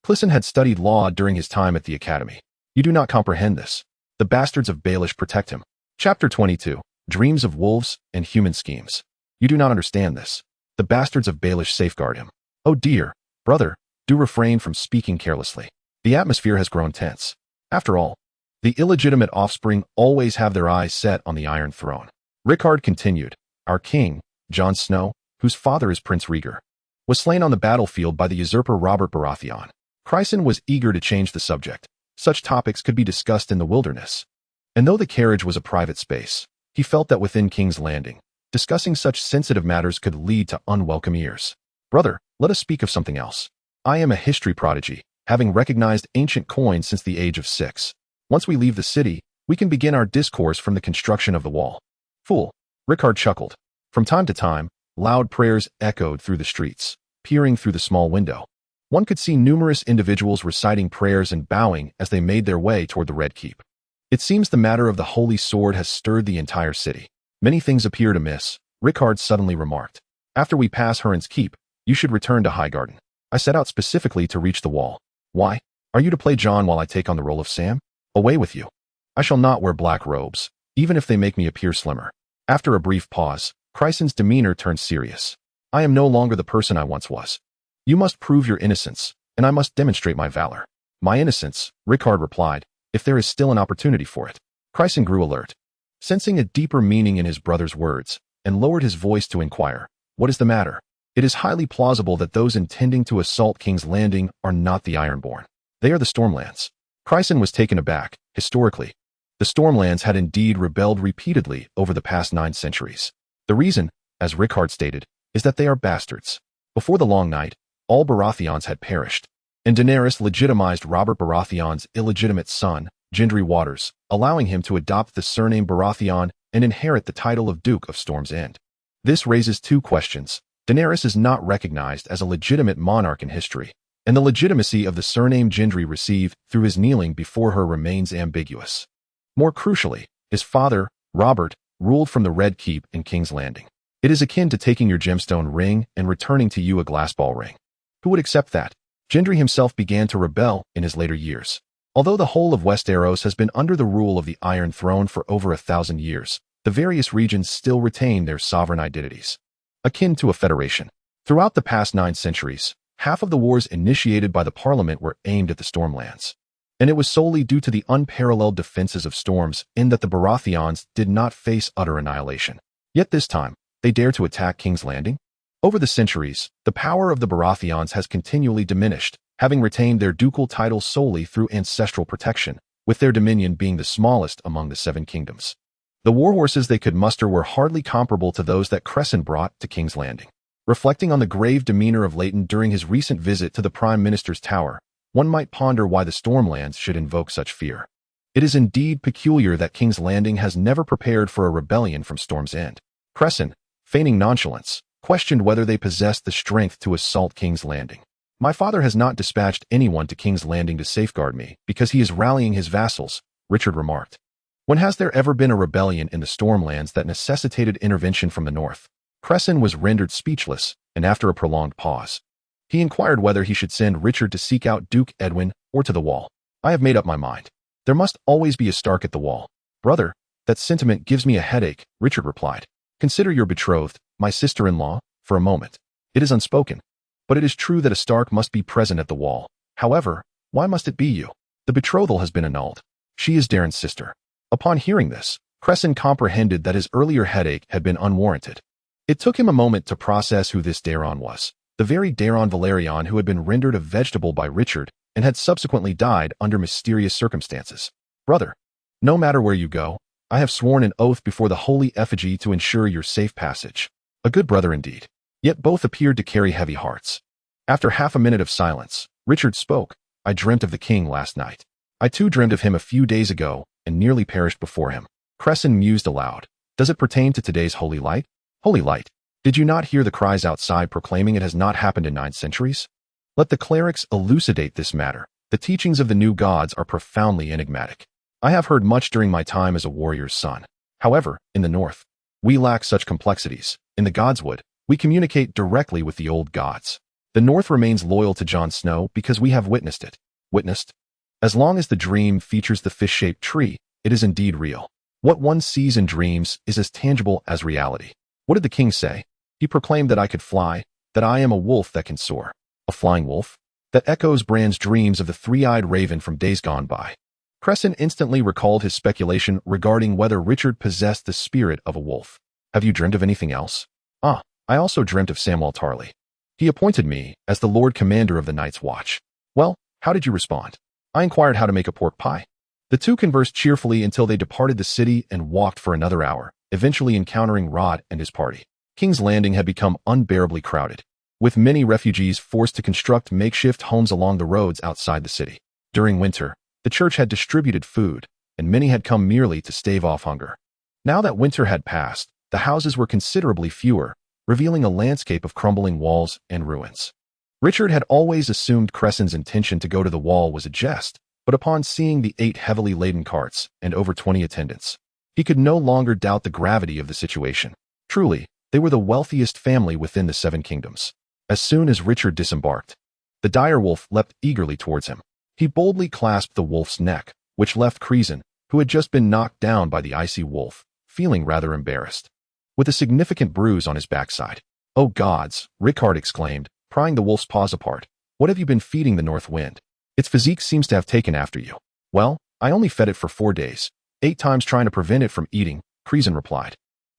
Crisen had studied law during his time at the academy. You do not comprehend this. The bastards of Baelish protect him. Chapter 22. Dreams of Wolves and Human Schemes. You do not understand this. The bastards of Baelish safeguard him. Oh dear, brother, do refrain from speaking carelessly. The atmosphere has grown tense. After all, the illegitimate offspring always have their eyes set on the Iron Throne. Rickard continued, Our king, Jon Snow, whose father is Prince Rhaegar, was slain on the battlefield by the usurper Robert Baratheon. Crisen was eager to change the subject. Such topics could be discussed in the wilderness. And though the carriage was a private space, he felt that within King's Landing, discussing such sensitive matters could lead to unwelcome ears. Brother, let us speak of something else. I am a history prodigy, having recognized ancient coins since the age of 6. Once we leave the city, we can begin our discourse from the construction of the wall. Fool, Rickard chuckled. From time to time, loud prayers echoed through the streets. Peering through the small window, One could see numerous individuals reciting prayers and bowing as they made their way toward the Red Keep. It seems the matter of the Holy Sword has stirred the entire city. Many things appear amiss, Rickard suddenly remarked. After we pass Hurin's Keep, you should return to Highgarden. I set out specifically to reach the wall. Why? Are you to play John while I take on the role of Sam? Away with you. I shall not wear black robes, even if they make me appear slimmer. After a brief pause, Crisen's demeanor turned serious. I am no longer the person I once was. You must prove your innocence, and I must demonstrate my valor. My innocence, Rickard replied, if there is still an opportunity for it. Crisen grew alert, sensing a deeper meaning in his brother's words, and lowered his voice to inquire, what is the matter? It is highly plausible that those intending to assault King's Landing are not the Ironborn. They are the Stormlands. Crisen was taken aback. Historically, the Stormlands had indeed rebelled repeatedly over the past 9 centuries. The reason, as Rickard stated, is that they are bastards. Before the Long Night, all Baratheons had perished, and Daenerys legitimized Robert Baratheon's illegitimate son, Gendry Waters, allowing him to adopt the surname Baratheon and inherit the title of Duke of Storm's End. This raises 2 questions. Daenerys is not recognized as a legitimate monarch in history, and the legitimacy of the surname Gendry received through his kneeling before her remains ambiguous. More crucially, his father, Robert, ruled from the Red Keep in King's Landing. It is akin to taking your gemstone ring and returning to you a glass ball ring. Who would accept that? Gendry himself began to rebel in his later years. Although the whole of Westeros has been under the rule of the Iron Throne for over 1,000 years, the various regions still retain their sovereign identities, akin to a federation. Throughout the past 9 centuries, half of the wars initiated by the Parliament were aimed at the Stormlands. And it was solely due to the unparalleled defenses of Storms in that the Baratheons did not face utter annihilation. Yet this time, they dare to attack King's Landing? Over the centuries, the power of the Baratheons has continually diminished, having retained their ducal titles solely through ancestral protection, with their dominion being the smallest among the 7 kingdoms. The warhorses they could muster were hardly comparable to those that Crisen brought to King's Landing. Reflecting on the grave demeanor of Leighton during his recent visit to the Prime Minister's tower, one might ponder why the Stormlands should invoke such fear. It is indeed peculiar that King's Landing has never prepared for a rebellion from Storm's End. Crisen, feigning nonchalance, questioned whether they possessed the strength to assault King's Landing. My father has not dispatched anyone to King's Landing to safeguard me because he is rallying his vassals, Richard remarked. When has there ever been a rebellion in the Stormlands that necessitated intervention from the north? Crisen was rendered speechless, and after a prolonged pause, he inquired whether he should send Richard to seek out Duke Edwin or to the Wall. I have made up my mind. There must always be a Stark at the Wall. Brother, that sentiment gives me a headache, Richard replied. Consider your betrothed, my sister-in-law, for a moment. It is unspoken, but it is true that a Stark must be present at the Wall. However, why must it be you? The betrothal has been annulled. She is Daeron's sister. Upon hearing this, Crisen comprehended that his earlier headache had been unwarranted. It took him a moment to process who this Daeron was, the very Daeron Valerion who had been rendered a vegetable by Richard and had subsequently died under mysterious circumstances. Brother, no matter where you go, I have sworn an oath before the holy effigy to ensure your safe passage. A good brother indeed. Yet both appeared to carry heavy hearts. After half a minute of silence, Richard spoke. I dreamt of the king last night. I too dreamed of him a few days ago and nearly perished before him. Crisen mused aloud. Does it pertain to today's holy light? Holy light. Did you not hear the cries outside proclaiming it has not happened in 9 centuries? Let the clerics elucidate this matter. The teachings of the new gods are profoundly enigmatic. I have heard much during my time as a warrior's son. However, in the north, we lack such complexities. In the Godswood, we communicate directly with the old gods. The north remains loyal to Jon Snow because we have witnessed it. Witnessed? As long as the dream features the fish-shaped tree, it is indeed real. What one sees in dreams is as tangible as reality. What did the king say? He proclaimed that I could fly, that I am a wolf that can soar. A flying wolf? That echoes Bran's dreams of the three-eyed raven from days gone by. Crisen instantly recalled his speculation regarding whether Richard possessed the spirit of a wolf. Have you dreamt of anything else? Ah, I also dreamt of Samwell Tarly. He appointed me as the Lord Commander of the Night's Watch. Well, how did you respond? I inquired how to make a pork pie. The two conversed cheerfully until they departed the city and walked for another hour, eventually encountering Rod and his party. King's Landing had become unbearably crowded, with many refugees forced to construct makeshift homes along the roads outside the city. During winter, the church had distributed food, and many had come merely to stave off hunger. Now that winter had passed, the houses were considerably fewer, revealing a landscape of crumbling walls and ruins. Richard had always assumed Crisen's intention to go to the wall was a jest, but upon seeing the 8 heavily laden carts and over 20 attendants, he could no longer doubt the gravity of the situation. Truly, they were the wealthiest family within the 7 kingdoms. As soon as Richard disembarked, the dire wolf leapt eagerly towards him. He boldly clasped the wolf's neck, which left Crisen, who had just been knocked down by the icy wolf, feeling rather embarrassed, with a significant bruise on his backside. "Oh gods," Rickard exclaimed, prying the wolf's paws apart. "What have you been feeding the north wind? Its physique seems to have taken after you." "Well, I only fed it for 4 days, 8 times trying to prevent it from eating," Crisen replied.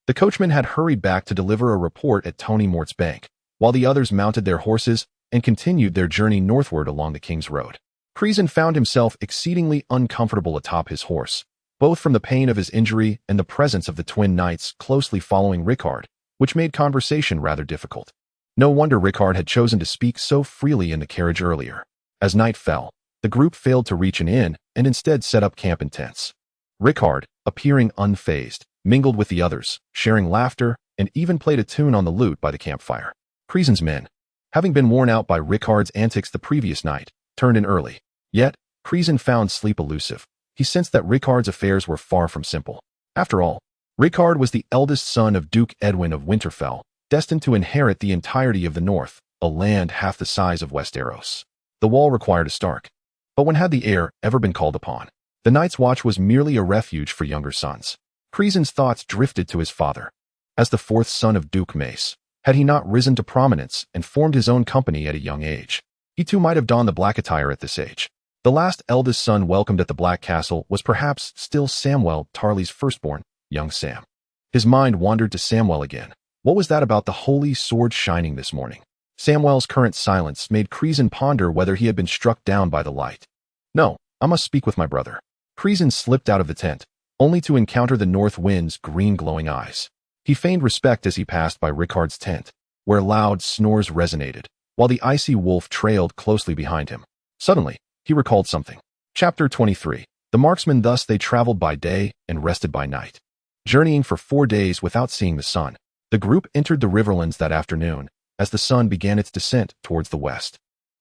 The coachman had hurried back to deliver a report at Tony Mort's bank, while the others mounted their horses and continued their journey northward along the King's Road. Crisen found himself exceedingly uncomfortable atop his horse, both from the pain of his injury and the presence of the twin knights closely following Rickard, which made conversation rather difficult. No wonder Rickard had chosen to speak so freely in the carriage earlier. As night fell, the group failed to reach an inn and instead set up camp in tents. Rickard, appearing unfazed, mingled with the others, sharing laughter, and even played a tune on the lute by the campfire. Crisen's men, having been worn out by Rickard's antics the previous night, turned in early. Yet, Crisen found sleep elusive. He sensed that Rickard's affairs were far from simple. After all, Rickard was the eldest son of Duke Edwin of Winterfell, destined to inherit the entirety of the North, a land half the size of Westeros. The wall required a Stark. But when had the heir ever been called upon? The Night's Watch was merely a refuge for younger sons. Crisen's thoughts drifted to his father. As the 4th son of Duke Mace, had he not risen to prominence and formed his own company at a young age? He too might have donned the black attire at this age. The last eldest son welcomed at the Black Castle was perhaps still Samwell Tarly's firstborn, young Sam. His mind wandered to Samwell again. What was that about the holy sword shining this morning? Samwell's current silence made Crisen ponder whether he had been struck down by the light. "No, I must speak with my brother." Crisen slipped out of the tent, only to encounter the north wind's green glowing eyes. He feigned respect as he passed by Rickard's tent, where loud snores resonated, while the icy wolf trailed closely behind him. Suddenly, he recalled something. Chapter 23. The marksmen. Thus they traveled by day and rested by night. Journeying for 4 days without seeing the sun, the group entered the riverlands that afternoon, as the sun began its descent towards the west.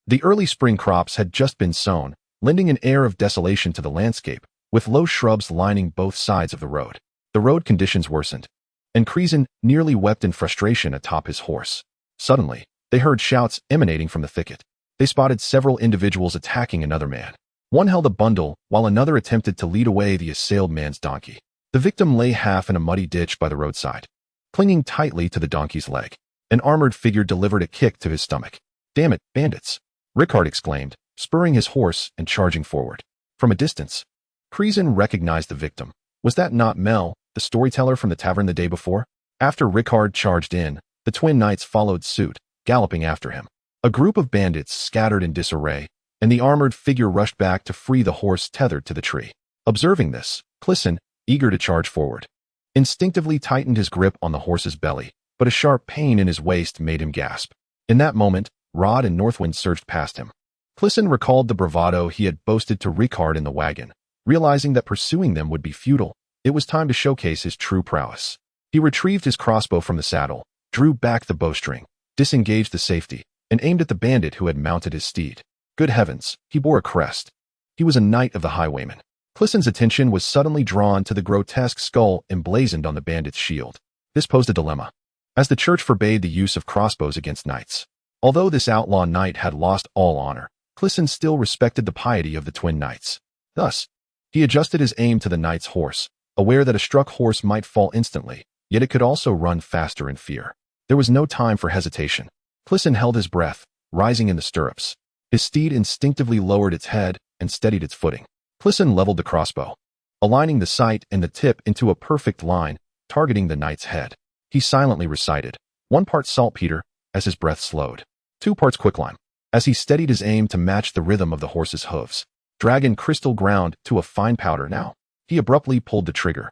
The early spring crops had just been sown, lending an air of desolation to the landscape, with low shrubs lining both sides of the road. The road conditions worsened, and Crisen nearly wept in frustration atop his horse. Suddenly, they heard shouts emanating from the thicket. They spotted several individuals attacking another man. One held a bundle, while another attempted to lead away the assailed man's donkey. The victim lay half in a muddy ditch by the roadside, clinging tightly to the donkey's leg. An armored figure delivered a kick to his stomach. "Damn it, bandits!" Rickard exclaimed, spurring his horse and charging forward. From a distance, Crisen recognized the victim. Was that not Mel, the storyteller from the tavern the day before? After Rickard charged in, the twin knights followed suit, galloping after him. A group of bandits scattered in disarray, and the armored figure rushed back to free the horse tethered to the tree. Observing this, Crisen, eager to charge forward, instinctively tightened his grip on the horse's belly, but a sharp pain in his waist made him gasp. In that moment, Rod and Northwind surged past him. Crisen recalled the bravado he had boasted to Rickard in the wagon. Realizing that pursuing them would be futile, it was time to showcase his true prowess. He retrieved his crossbow from the saddle, drew back the bowstring, disengaged the safety, and aimed at the bandit who had mounted his steed. Good heavens, he bore a crest. He was a knight of the highwaymen. Crisen's attention was suddenly drawn to the grotesque skull emblazoned on the bandit's shield. This posed a dilemma, as the church forbade the use of crossbows against knights. Although this outlaw knight had lost all honor, Crisen still respected the piety of the twin knights. Thus, he adjusted his aim to the knight's horse, aware that a struck horse might fall instantly, yet it could also run faster in fear. There was no time for hesitation. Crisen held his breath, rising in the stirrups. His steed instinctively lowered its head and steadied its footing. Crisen leveled the crossbow, aligning the sight and the tip into a perfect line, targeting the knight's head. He silently recited, 1 part saltpeter, as his breath slowed, 2 parts quicklime, as he steadied his aim to match the rhythm of the horse's hooves. Dragon crystal ground to a fine powder now. He abruptly pulled the trigger.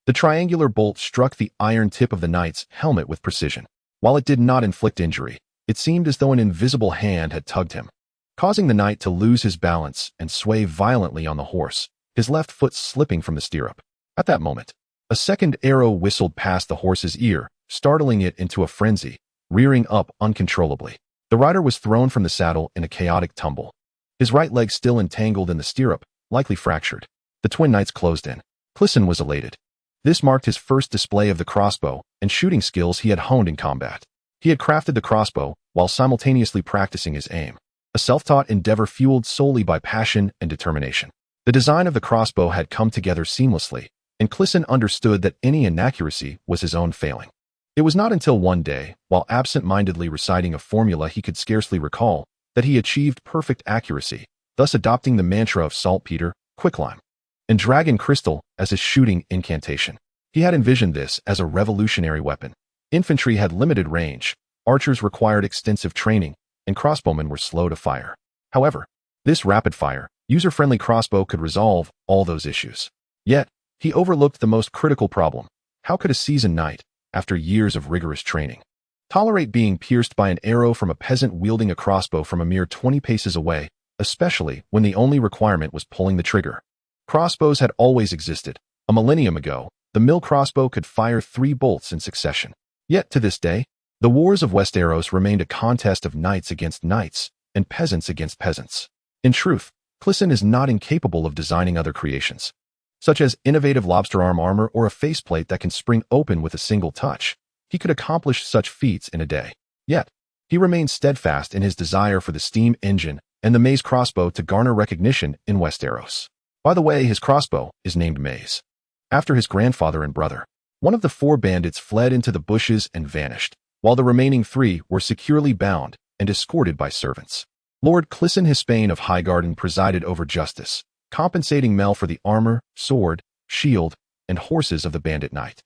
The triangular bolt struck the iron tip of the knight's helmet with precision. While it did not inflict injury, it seemed as though an invisible hand had tugged him, causing the knight to lose his balance and sway violently on the horse, his left foot slipping from the stirrup. At that moment, a second arrow whistled past the horse's ear, startling it into a frenzy, rearing up uncontrollably. The The rider was thrown from the saddle in a chaotic tumble. His right leg still entangled in the stirrup, likely fractured. The twin knights closed in. Crisen was elated. This marked his first display of the crossbow and shooting skills he had honed in combat. He had crafted the crossbow while simultaneously practicing his aim, a self-taught endeavor fueled solely by passion and determination. The design of the crossbow had come together seamlessly, and Crisen understood that any inaccuracy was his own failing. It was not until one day, while absent-mindedly reciting a formula he could scarcely recall, that he achieved perfect accuracy, thus adopting the mantra of saltpeter, quicklime, and dragon crystal as his shooting incantation. He had envisioned this as a revolutionary weapon. Infantry had limited range, archers required extensive training, and crossbowmen were slow to fire. However, this rapid-fire, user-friendly crossbow could resolve all those issues. Yet, he overlooked the most critical problem. How could a seasoned knight, after years of rigorous training, tolerate being pierced by an arrow from a peasant wielding a crossbow from a mere 20 paces away, especially when the only requirement was pulling the trigger? Crossbows had always existed. A millennium ago, the mill crossbow could fire 3 bolts in succession. Yet to this day, the wars of Westeros remained a contest of knights against knights and peasants against peasants. In truth, Crisen is not incapable of designing other creations, such as innovative lobster arm armor or a faceplate that can spring open with a single touch. He could accomplish such feats in a day. Yet, he remained steadfast in his desire for the steam engine and the mace crossbow to garner recognition in Westeros. By the way, his crossbow is named Maze, after his grandfather and brother. One of the 4 bandits fled into the bushes and vanished, while the remaining 3 were securely bound and escorted by servants. Lord Crisen Hightower of Highgarden presided over justice, compensating Mel for the armor, sword, shield, and horses of the bandit knight.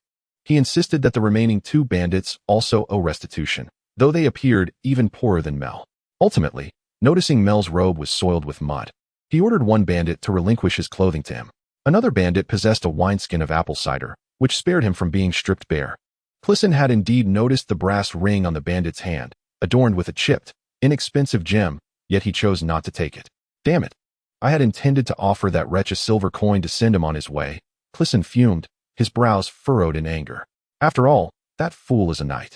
He insisted that the remaining 2 bandits also owe restitution, though they appeared even poorer than Mel. Ultimately, noticing Mel's robe was soiled with mud, he ordered one bandit to relinquish his clothing to him. Another bandit possessed a wineskin of apple cider, which spared him from being stripped bare. Crisen had indeed noticed the brass ring on the bandit's hand, adorned with a chipped, inexpensive gem, yet he chose not to take it. Damn it! I had intended to offer that wretch a silver coin to send him on his way. Crisen fumed, his brows furrowed in anger. After all, that fool is a knight.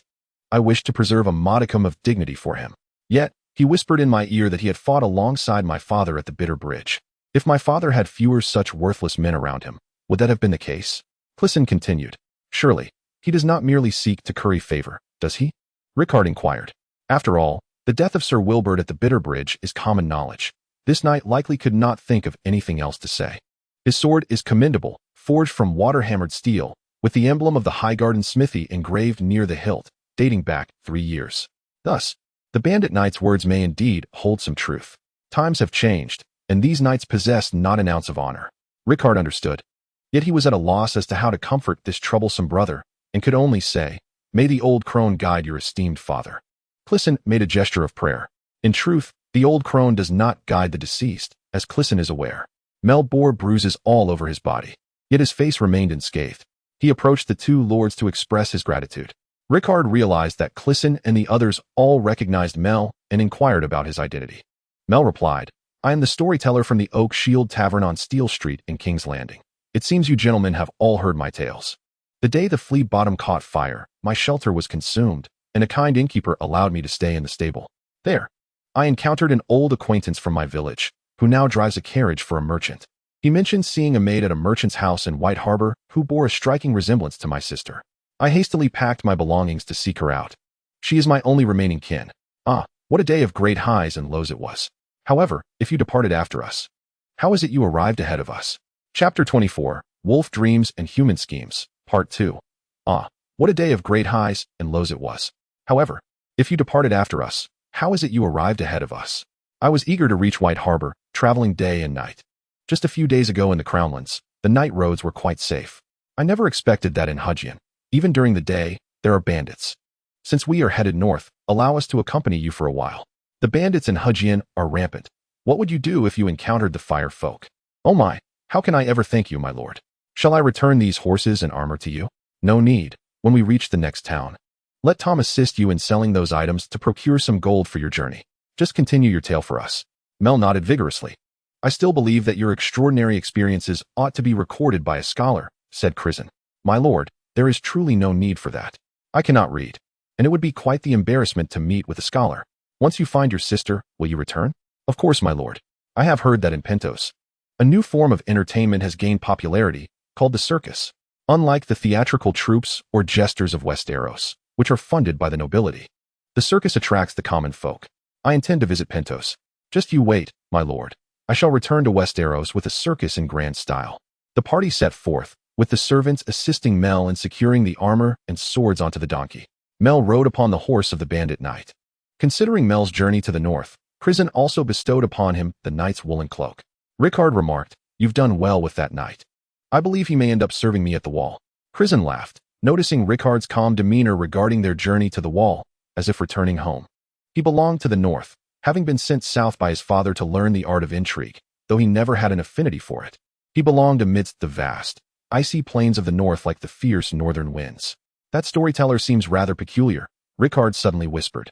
I wished to preserve a modicum of dignity for him. Yet, he whispered in my ear that he had fought alongside my father at the Bitter Bridge. If my father had fewer such worthless men around him, would that have been the case? Crisen continued. Surely, he does not merely seek to curry favor, does he? Rickard inquired. After all, the death of Sir Wilbert at the Bitter Bridge is common knowledge. This knight likely could not think of anything else to say. His sword is commendable, forged from water-hammered steel, with the emblem of the Highgarden smithy engraved near the hilt, dating back 3 years. Thus, the bandit knight's words may indeed hold some truth. Times have changed, and these knights possess not an ounce of honor. Rickard understood. Yet he was at a loss as to how to comfort this troublesome brother, and could only say, "May the old crone guide your esteemed father." Crisen made a gesture of prayer. In truth, the old crone does not guide the deceased, as Crisen is aware. Mel bore bruises all over his body, yet his face remained unscathed. He approached the 2 lords to express his gratitude. Rickard realized that Crisen and the others all recognized Mel and inquired about his identity. Mel replied, "I am the storyteller from the Oak Shield Tavern on Steel Street in King's Landing. It seems you gentlemen have all heard my tales. The day the flea bottom caught fire, my shelter was consumed, and a kind innkeeper allowed me to stay in the stable. There, I encountered an old acquaintance from my village, who now drives a carriage for a merchant. He mentioned seeing a maid at a merchant's house in White Harbor who bore a striking resemblance to my sister. I hastily packed my belongings to seek her out. She is my only remaining kin. Ah, what a day of great highs and lows it was. However, if you departed after us, how is it you arrived ahead of us?" Chapter 24, Wolf Dreams and Human Schemes, Part 2. Ah, what a day of great highs and lows it was. However, if you departed after us, how is it you arrived ahead of us? I was eager to reach White Harbor, traveling day and night. Just a few days ago in the Crownlands, the night roads were quite safe. I never expected that in Hudgian. Even during the day, there are bandits. Since we are headed north, allow us to accompany you for a while. The bandits in Hudgian are rampant. What would you do if you encountered the fire folk? Oh my, how can I ever thank you, my lord? Shall I return these horses and armor to you? No need, when we reach the next town. Let Tom assist you in selling those items to procure some gold for your journey. Just continue your tale for us. Mel nodded vigorously. I still believe that your extraordinary experiences ought to be recorded by a scholar, said Crisen. My lord, there is truly no need for that. I cannot read, and it would be quite the embarrassment to meet with a scholar. Once you find your sister, will you return? Of course, my lord. I have heard that in Pentos, a new form of entertainment has gained popularity, called the circus. Unlike the theatrical troupes or jesters of Westeros, which are funded by the nobility, the circus attracts the common folk. I intend to visit Pentos. Just you wait, my lord. I shall return to Westeros with a circus in grand style. The party set forth, with the servants assisting Mel in securing the armor and swords onto the donkey. Mel rode upon the horse of the bandit knight. Considering Mel's journey to the north, Crisen also bestowed upon him the knight's woolen cloak. Rickard remarked, "You've done well with that knight. I believe he may end up serving me at the wall." Crisen laughed, noticing Rickard's calm demeanor regarding their journey to the wall, as if returning home. He belonged to the north, having been sent south by his father to learn the art of intrigue, though he never had an affinity for it. He belonged amidst the vast, icy plains of the north like the fierce northern winds. That storyteller seems rather peculiar, Rickard suddenly whispered.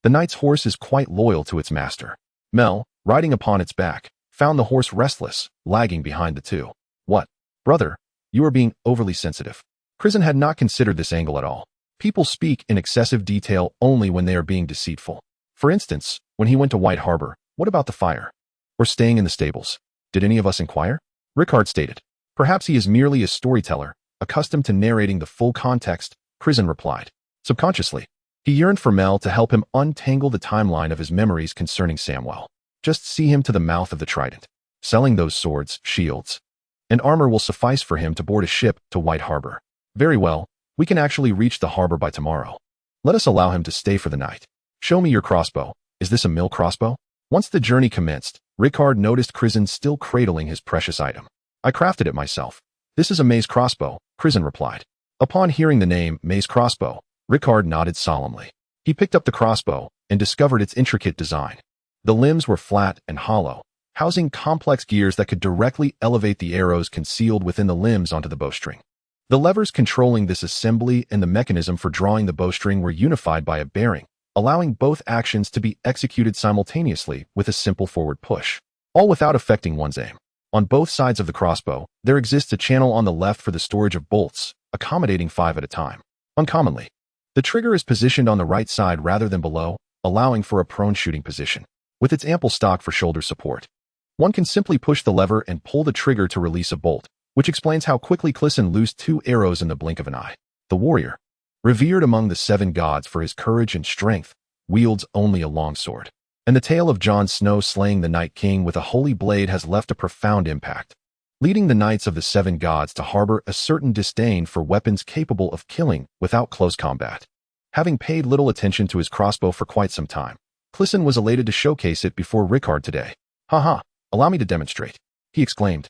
The knight's horse is quite loyal to its master. Mel, riding upon its back, found the horse restless, lagging behind the two. What? Brother, you are being overly sensitive. Crisen had not considered this angle at all. People speak in excessive detail only when they are being deceitful. For instance, when he went to White Harbor, what about the fire? Or staying in the stables? Did any of us inquire? Rickard stated. Perhaps he is merely a storyteller, accustomed to narrating the full context, Crisen replied. Subconsciously, he yearned for Mel to help him untangle the timeline of his memories concerning Samwell. Just see him to the mouth of the Trident. Selling those swords, shields, and armor will suffice for him to board a ship to White Harbor. Very well, we can actually reach the harbor by tomorrow. Let us allow him to stay for the night. Show me your crossbow. Is this a mill crossbow? Once the journey commenced, Rickard noticed Crisen still cradling his precious item. I crafted it myself. This is a mace crossbow, Crisen replied. Upon hearing the name mace crossbow, Rickard nodded solemnly. He picked up the crossbow and discovered its intricate design. The limbs were flat and hollow, housing complex gears that could directly elevate the arrows concealed within the limbs onto the bowstring. The levers controlling this assembly and the mechanism for drawing the bowstring were unified by a bearing, allowing both actions to be executed simultaneously with a simple forward push, all without affecting one's aim. On both sides of the crossbow, there exists a channel on the left for the storage of bolts, accommodating 5 at a time. Uncommonly, the trigger is positioned on the right side rather than below, allowing for a prone shooting position. With its ample stock for shoulder support, one can simply push the lever and pull the trigger to release a bolt, which explains how quickly Crisen loosed 2 arrows in the blink of an eye. The warrior, revered among the 7 gods for his courage and strength, wields only a longsword. And the tale of Jon Snow slaying the Night King with a holy blade has left a profound impact, leading the knights of the 7 gods to harbor a certain disdain for weapons capable of killing without close combat. Having paid little attention to his crossbow for quite some time, Crisen was elated to showcase it before Rickard today. "Haha, allow me to demonstrate," he exclaimed,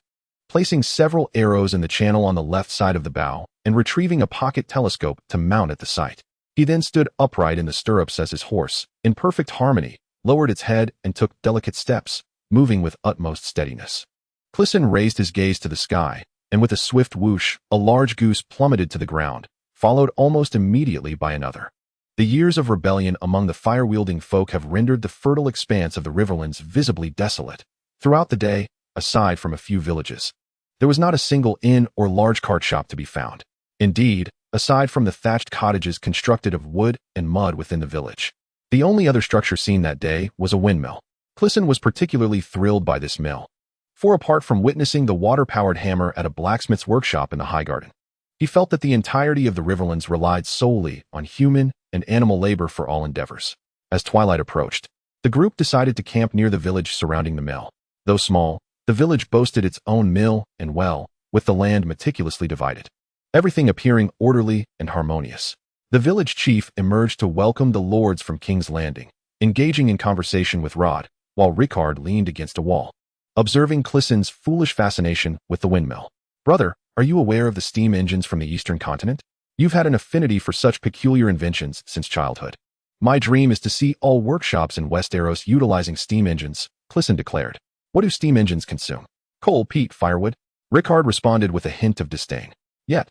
placing several arrows in the channel on the left side of the bow and retrieving a pocket telescope to mount at the sight. He then stood upright in the stirrups as his horse, in perfect harmony, lowered its head and took delicate steps, moving with utmost steadiness. Crisen raised his gaze to the sky, and with a swift whoosh, a large goose plummeted to the ground, followed almost immediately by another. The years of rebellion among the fire-wielding folk have rendered the fertile expanse of the Riverlands visibly desolate. Throughout the day, aside from a few villages, there was not a single inn or large cart shop to be found. Indeed, aside from the thatched cottages constructed of wood and mud within the village, the only other structure seen that day was a windmill. Crisen was particularly thrilled by this mill, for apart from witnessing the water-powered hammer at a blacksmith's workshop in the High Garden, he felt that the entirety of the Riverlands relied solely on human and animal labor for all endeavors. As twilight approached, the group decided to camp near the village surrounding the mill. Though small, the village boasted its own mill and well, with the land meticulously divided, everything appearing orderly and harmonious. The village chief emerged to welcome the lords from King's Landing, engaging in conversation with Rod, while Rickard leaned against a wall, observing Crisen's foolish fascination with the windmill. "Brother, are you aware of the steam engines from the eastern continent? You've had an affinity for such peculiar inventions since childhood." "My dream is to see all workshops in Westeros utilizing steam engines," Crisen declared. "What do steam engines consume?" "Coal, peat, firewood," Rickard responded with a hint of disdain. "Yet,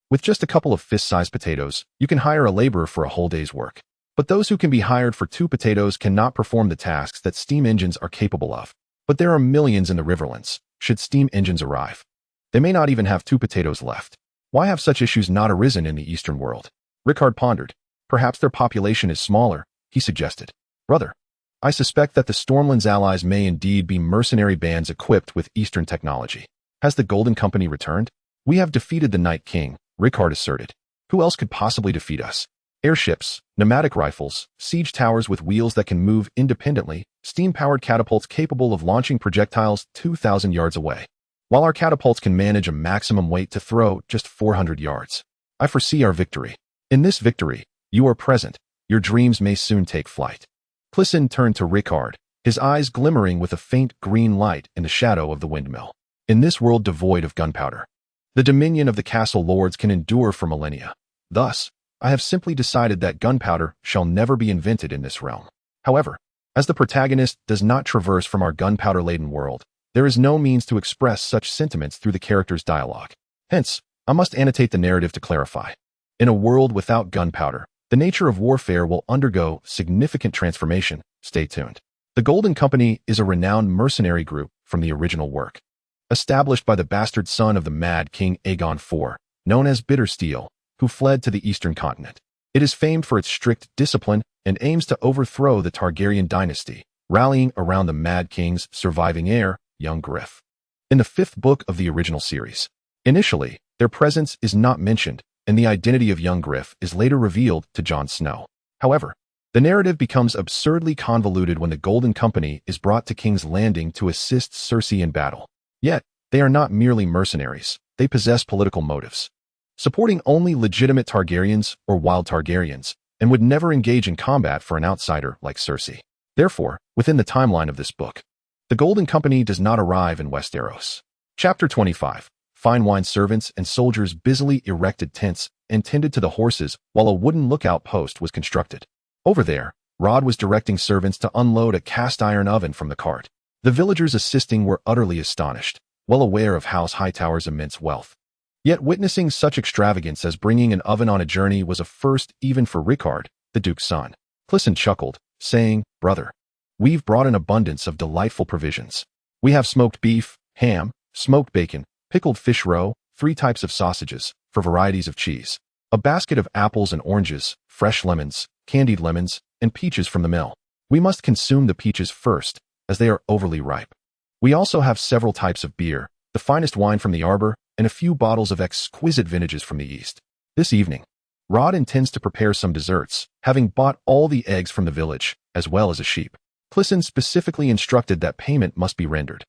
with just a couple of fist-sized potatoes, you can hire a laborer for a whole day's work. But those who can be hired for 2 potatoes cannot perform the tasks that steam engines are capable of. But there are millions in the Riverlands. Should steam engines arrive, they may not even have 2 potatoes left. Why have such issues not arisen in the Eastern world?" Rickard pondered. "Perhaps their population is smaller," he suggested. "Brother, I suspect that the Stormland's allies may indeed be mercenary bands equipped with Eastern technology. Has the Golden Company returned? We have defeated the Night King, Rickard asserted. Who else could possibly defeat us? Airships, pneumatic rifles, siege towers with wheels that can move independently, steam-powered catapults capable of launching projectiles 2,000 yards away. While our catapults can manage a maximum weight to throw just 400 yards. I foresee our victory. In this victory, you are present. Your dreams may soon take flight. Crisen turned to Rickard, his eyes glimmering with a faint green light in the shadow of the windmill. In this world devoid of gunpowder, the dominion of the castle lords can endure for millennia. Thus, I have simply decided that gunpowder shall never be invented in this realm. However, as the protagonist does not traverse from our gunpowder-laden world, there is no means to express such sentiments through the character's dialogue. Hence, I must annotate the narrative to clarify. In a world without gunpowder, the nature of warfare will undergo significant transformation. Stay tuned. The Golden Company is a renowned mercenary group from the original work. Established by the bastard son of the Mad King Aegon IV, known as Bittersteel, who fled to the eastern continent. It is famed for its strict discipline and aims to overthrow the Targaryen dynasty, rallying around the Mad King's surviving heir, young Griff. In the 5th book of the original series, initially, their presence is not mentioned, and the identity of young Griff is later revealed to Jon Snow. However, the narrative becomes absurdly convoluted when the Golden Company is brought to King's Landing to assist Cersei in battle. Yet, they are not merely mercenaries, they possess political motives, supporting only legitimate Targaryens or wild Targaryens, and would never engage in combat for an outsider like Cersei. Therefore, within the timeline of this book, the Golden Company does not arrive in Westeros. Chapter 25. Fine wine servants and soldiers busily erected tents and tended to the horses while a wooden lookout post was constructed. Over there, Rod was directing servants to unload a cast-iron oven from the cart. The villagers assisting were utterly astonished, well aware of House Hightower's immense wealth. Yet witnessing such extravagance as bringing an oven on a journey was a first even for Rickard, the Duke's son. Crisen chuckled, saying, "Brother, we've brought an abundance of delightful provisions. We have smoked beef, ham, smoked bacon, pickled fish roe, 3 types of sausages, for varieties of cheese, a basket of apples and oranges, fresh lemons, candied lemons, and peaches from the mill. We must consume the peaches first, as they are overly ripe. We also have several types of beer, the finest wine from the arbor, and a few bottles of exquisite vintages from the east. This evening, Rod intends to prepare some desserts, having bought all the eggs from the village, as well as a sheep." Crisen specifically instructed that payment must be rendered.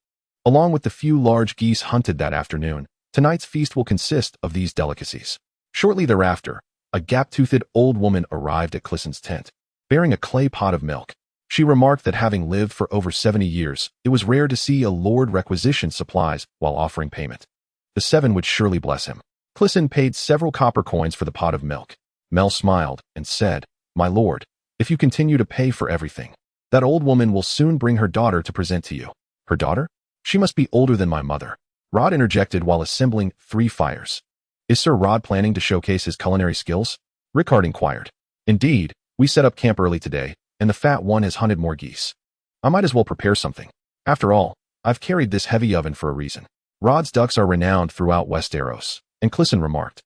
Along with the few large geese hunted that afternoon, tonight's feast will consist of these delicacies. Shortly thereafter, a gap-toothed old woman arrived at Crisen's tent, bearing a clay pot of milk. She remarked that having lived for over 70 years, it was rare to see a lord requisition supplies while offering payment. The 7 would surely bless him. Crisen paid several copper coins for the pot of milk. Mel smiled and said, "My lord, if you continue to pay for everything, that old woman will soon bring her daughter to present to you." "Her daughter? She must be older than my mother," Rod interjected while assembling 3 fires. "Is Sir Rod planning to showcase his culinary skills?" Rickard inquired. "Indeed, we set up camp early today, and the fat one has hunted more geese. I might as well prepare something. After all, I've carried this heavy oven for a reason." Rod's ducks are renowned throughout Westeros, and Crisen remarked,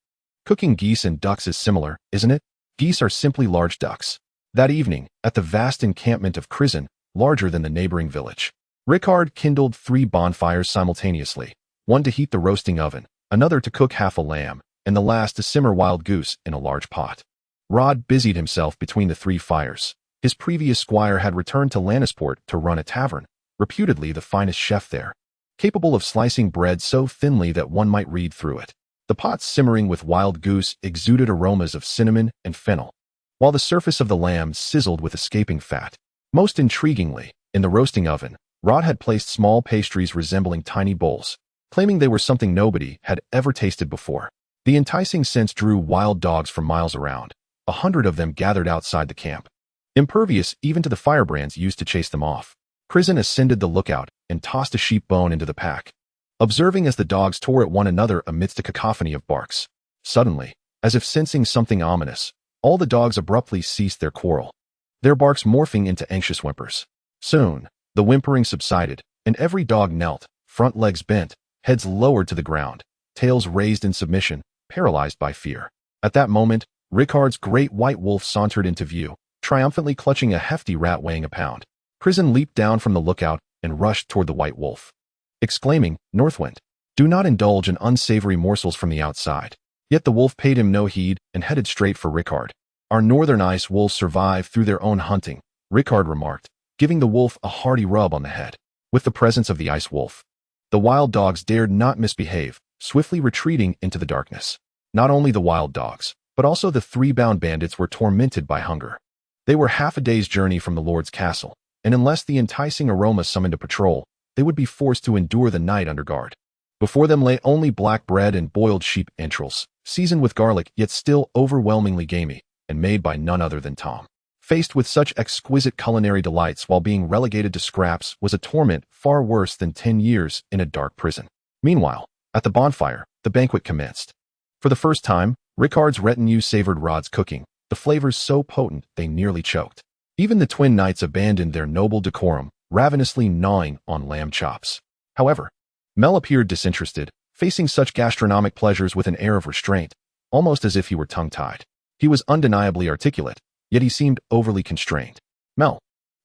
"Cooking geese and ducks is similar, isn't it? Geese are simply large ducks." That evening, at the vast encampment of Crisen, larger than the neighboring village, Rickard kindled 3 bonfires simultaneously, one to heat the roasting oven, another to cook half a lamb, and the last to simmer wild goose in a large pot. Rod busied himself between the 3 fires. His previous squire had returned to Lannisport to run a tavern, reputedly the finest chef there, capable of slicing bread so thinly that one might read through it. The pot simmering with wild goose exuded aromas of cinnamon and fennel, while the surface of the lamb sizzled with escaping fat. Most intriguingly, in the roasting oven, Rod had placed small pastries resembling tiny bowls, claiming they were something nobody had ever tasted before. The enticing scents drew wild dogs from miles around. 100 of them gathered outside the camp, impervious even to the firebrands used to chase them off. Crisen ascended the lookout and tossed a sheep bone into the pack, observing as the dogs tore at one another amidst a cacophony of barks. Suddenly, as if sensing something ominous, all the dogs abruptly ceased their quarrel, their barks morphing into anxious whimpers. Soon, the whimpering subsided, and every dog knelt, front legs bent, heads lowered to the ground, tails raised in submission, paralyzed by fear. At that moment, Rickard's great white wolf sauntered into view, triumphantly clutching a hefty rat weighing a pound. Crisen leaped down from the lookout and rushed toward the white wolf, exclaiming, "Northwind, do not indulge in unsavory morsels from the outside." Yet the wolf paid him no heed and headed straight for Rickard. "Our northern ice wolves survive through their own hunting," Rickard remarked, giving the wolf a hearty rub on the head. With the presence of the ice wolf, the wild dogs dared not misbehave, swiftly retreating into the darkness. Not only the wild dogs, but also the 3 bound bandits were tormented by hunger. They were half a day's journey from the Lord's castle, and unless the enticing aroma summoned a patrol, they would be forced to endure the night under guard. Before them lay only black bread and boiled sheep entrails, seasoned with garlic yet still overwhelmingly gamey, and made by none other than Tom. Faced with such exquisite culinary delights while being relegated to scraps was a torment far worse than 10 years in a dark prison. Meanwhile, at the bonfire, the banquet commenced. For the first time, Rickard's retinue savored Rod's cooking, the flavors so potent they nearly choked. Even the twin knights abandoned their noble decorum, ravenously gnawing on lamb chops. However, Mel appeared disinterested, facing such gastronomic pleasures with an air of restraint, almost as if he were tongue-tied. He was undeniably articulate, yet he seemed overly constrained. "Mel,"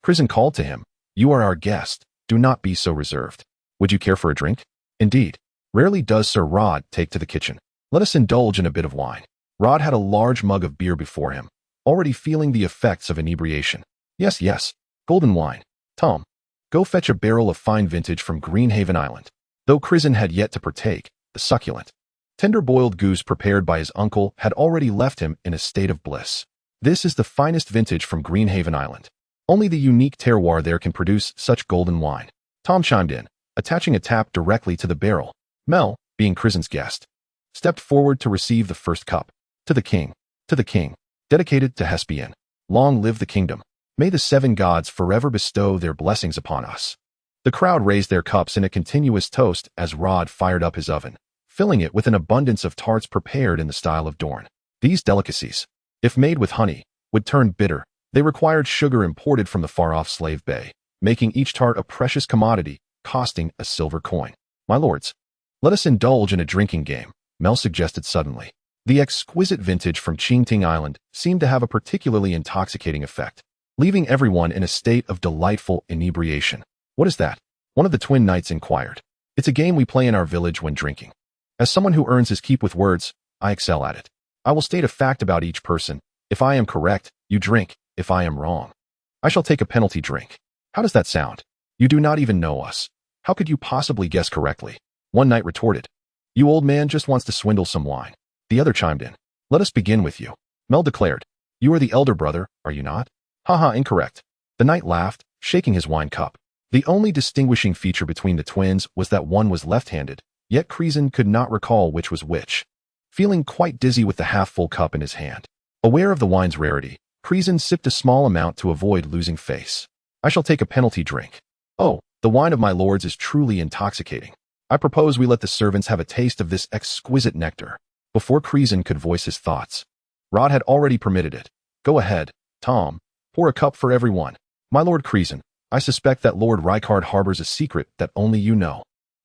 Crisen called to him, "you are our guest. Do not be so reserved. Would you care for a drink?" "Indeed. Rarely does Sir Rod take to the kitchen. Let us indulge in a bit of wine." Rod had a large mug of beer before him, already feeling the effects of inebriation. Yes, yes. Golden wine. Tom, go fetch a barrel of fine vintage from Greenhaven Island." Though Crisen had yet to partake, the succulent, tender-boiled goose prepared by his uncle had already left him in a state of bliss. "This is the finest vintage from Greenhaven Island. Only the unique terroir there can produce such golden wine," Tom chimed in, attaching a tap directly to the barrel. Mel, being Crisen's guest, stepped forward to receive the first cup. "To the king, dedicated to Hespian. Long live the kingdom. May the 7 gods forever bestow their blessings upon us." The crowd raised their cups in a continuous toast as Rod fired up his oven, filling it with an abundance of tarts prepared in the style of Dorne. These delicacies, if made with honey, would turn bitter. They required sugar imported from the far-off Slave Bay, making each tart a precious commodity, costing a silver coin. "My lords, let us indulge in a drinking game," Mel suggested suddenly. The exquisite vintage from Qingting Island seemed to have a particularly intoxicating effect, leaving everyone in a state of delightful inebriation. "What is that?" one of the twin knights inquired. "It's a game we play in our village when drinking. As someone who earns his keep with words, I excel at it. I will state a fact about each person. If I am correct, you drink. If I am wrong, I shall take a penalty drink. How does that sound? You do not even know us. How could you possibly guess correctly?" One knight retorted. "You old man just wants to swindle some wine." The other chimed in. "Let us begin with you," Mel declared. "You are the elder brother, are you not?" "Haha, incorrect." The knight laughed, shaking his wine cup. The only distinguishing feature between the twins was that one was left-handed, yet Crisen could not recall which was which. Feeling quite dizzy with the half-full cup in his hand, aware of the wine's rarity, Crisen sipped a small amount to avoid losing face. "I shall take a penalty drink. Oh, the wine of my lords is truly intoxicating. I propose we let the servants have a taste of this exquisite nectar." Before Crisen could voice his thoughts, Rod had already permitted it. "Go ahead, Tom. Pour a cup for everyone. My lord Crisen, I suspect that Lord Rickard harbors a secret that only you know.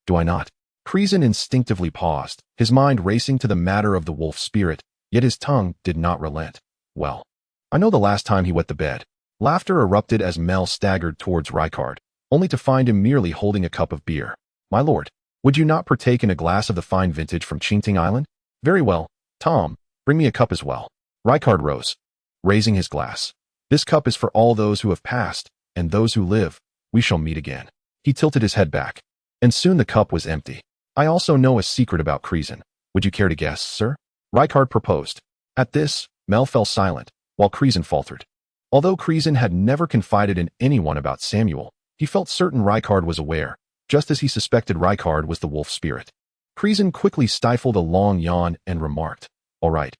Do I not?" Crisen instinctively paused, his mind racing to the matter of the wolf spirit, yet his tongue did not relent. "Well, I know the last time he wet the bed." Laughter erupted as Mel staggered towards Rickard, only to find him merely holding a cup of beer. "My lord, would you not partake in a glass of the fine vintage from Qingting Island?" "Very well, Tom, bring me a cup as well." Rickard rose, raising his glass. "This cup is for all those who have passed, and those who live. We shall meet again." He tilted his head back, and soon the cup was empty. "I also know a secret about Crisen. Would you care to guess, sir?" Rickard proposed. At this, Mel fell silent, while Crisen faltered. Although Crisen had never confided in anyone about Samuel, he felt certain Rickard was aware, just as he suspected Rickard was the wolf spirit. Crisen quickly stifled a long yawn and remarked, all right,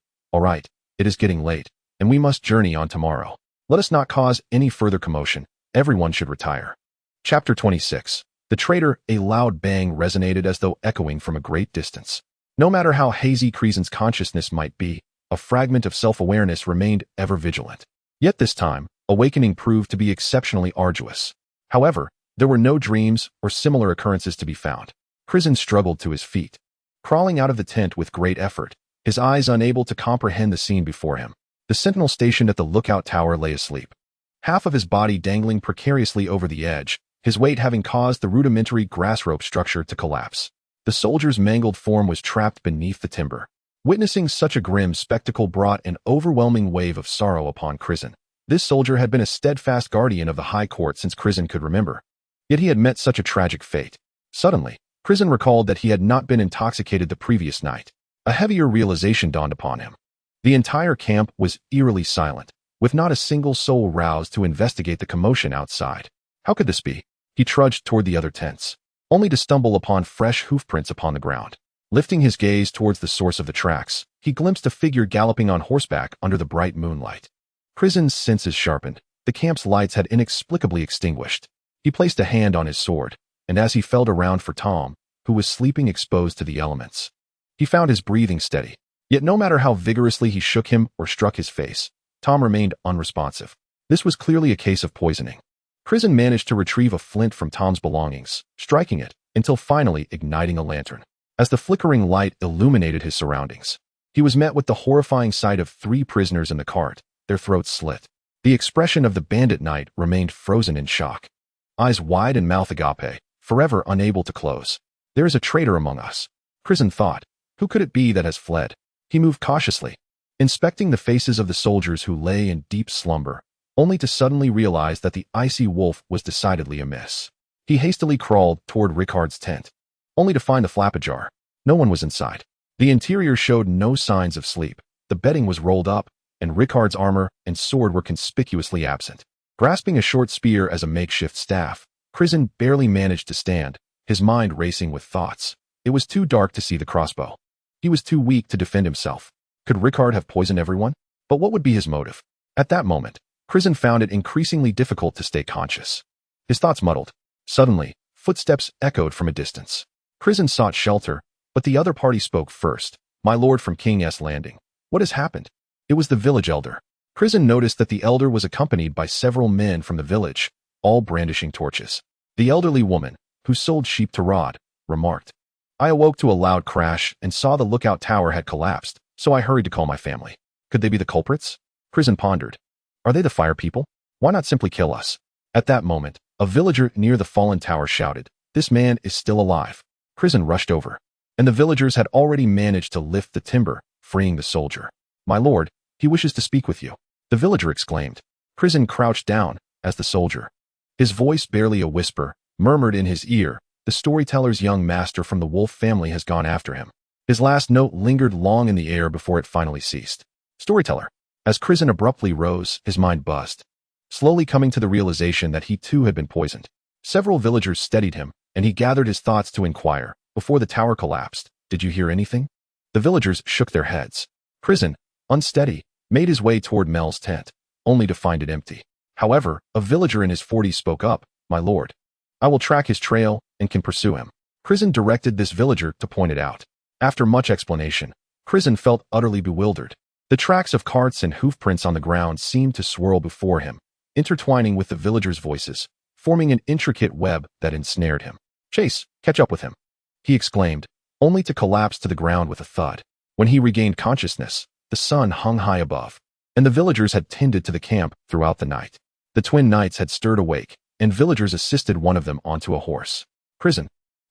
it is getting late, and we must journey on tomorrow. Let us not cause any further commotion. Everyone should retire." Chapter 26. The traitor. A loud bang resonated as though echoing from a great distance. No matter how hazy Crisen's consciousness might be, a fragment of self-awareness remained ever vigilant. Yet this time, awakening proved to be exceptionally arduous. However, there were no dreams or similar occurrences to be found. Crisen struggled to his feet, crawling out of the tent with great effort, his eyes unable to comprehend the scene before him. The sentinel stationed at the lookout tower lay asleep. half of his body dangling precariously over the edge, his weight having caused the rudimentary grass rope structure to collapse. The soldier's mangled form was trapped beneath the timber. Witnessing such a grim spectacle brought an overwhelming wave of sorrow upon Crisen. This soldier had been a steadfast guardian of the High Court since Crisen could remember. Yet he had met such a tragic fate. Suddenly, Crisen recalled that he had not been intoxicated the previous night. A heavier realization dawned upon him. The entire camp was eerily silent, with not a single soul roused to investigate the commotion outside. How could this be? He trudged toward the other tents, only to stumble upon fresh hoofprints upon the ground. Lifting his gaze towards the source of the tracks, he glimpsed a figure galloping on horseback under the bright moonlight. Crisen's senses sharpened. The camp's lights had inexplicably extinguished. He placed a hand on his sword, and as he felt around for Tom, who was sleeping exposed to the elements, he found his breathing steady. Yet no matter how vigorously he shook him or struck his face, Tom remained unresponsive. This was clearly a case of poisoning. Crisen managed to retrieve a flint from Tom's belongings, striking it, until finally igniting a lantern. As the flickering light illuminated his surroundings, he was met with the horrifying sight of 3 prisoners in the cart, their throats slit. The expression of the bandit knight remained frozen in shock. Eyes wide and mouth agape, forever unable to close. There is a traitor among us, Crisen thought. Who could it be that has fled? He moved cautiously, inspecting the faces of the soldiers who lay in deep slumber, only to suddenly realize that the icy wolf was decidedly amiss. He hastily crawled toward Rickard's tent, only to find the flap ajar. No one was inside. The interior showed no signs of sleep. The bedding was rolled up, and Rickard's armor and sword were conspicuously absent. Grasping a short spear as a makeshift staff, Crisen barely managed to stand, his mind racing with thoughts. It was too dark to see the crossbow. He was too weak to defend himself. Could Rickard have poisoned everyone? But what would be his motive? At that moment, Crisen found it increasingly difficult to stay conscious. His thoughts muddled. Suddenly, footsteps echoed from a distance. Crisen sought shelter, but the other party spoke first. My lord from King's Landing. What has happened? It was the village elder. Crisen noticed that the elder was accompanied by several men from the village, all brandishing torches. The elderly woman, who sold sheep to Rod, remarked, I awoke to a loud crash and saw the lookout tower had collapsed, so I hurried to call my family. Could they be the culprits? Crisen pondered. Are they the fire people? Why not simply kill us? At that moment, a villager near the fallen tower shouted, This man is still alive. Crisen rushed over, and the villagers had already managed to lift the timber, freeing the soldier. My lord, he wishes to speak with you, the villager exclaimed. Crisen crouched down, as the soldier, his voice barely a whisper, murmured in his ear, The storyteller's young master from the wolf family has gone after him. His last note lingered long in the air before it finally ceased. Storyteller. As Crisen abruptly rose, his mind buzzed, slowly coming to the realization that he too had been poisoned. Several villagers steadied him, and he gathered his thoughts to inquire, before the tower collapsed, Did you hear anything? The villagers shook their heads. Crisen, unsteady, made his way toward Mel's tent, only to find it empty. However, a villager in his 40s spoke up, My lord, I will track his trail and can pursue him. Crisen directed this villager to point it out. After much explanation, Crisen felt utterly bewildered. The tracks of carts and hoofprints on the ground seemed to swirl before him, intertwining with the villagers' voices, forming an intricate web that ensnared him. Chase, catch up with him, he exclaimed, only to collapse to the ground with a thud. When he regained consciousness, the sun hung high above, and the villagers had tended to the camp throughout the night. The twin knights had stirred awake, and villagers assisted one of them onto a horse. Crisen,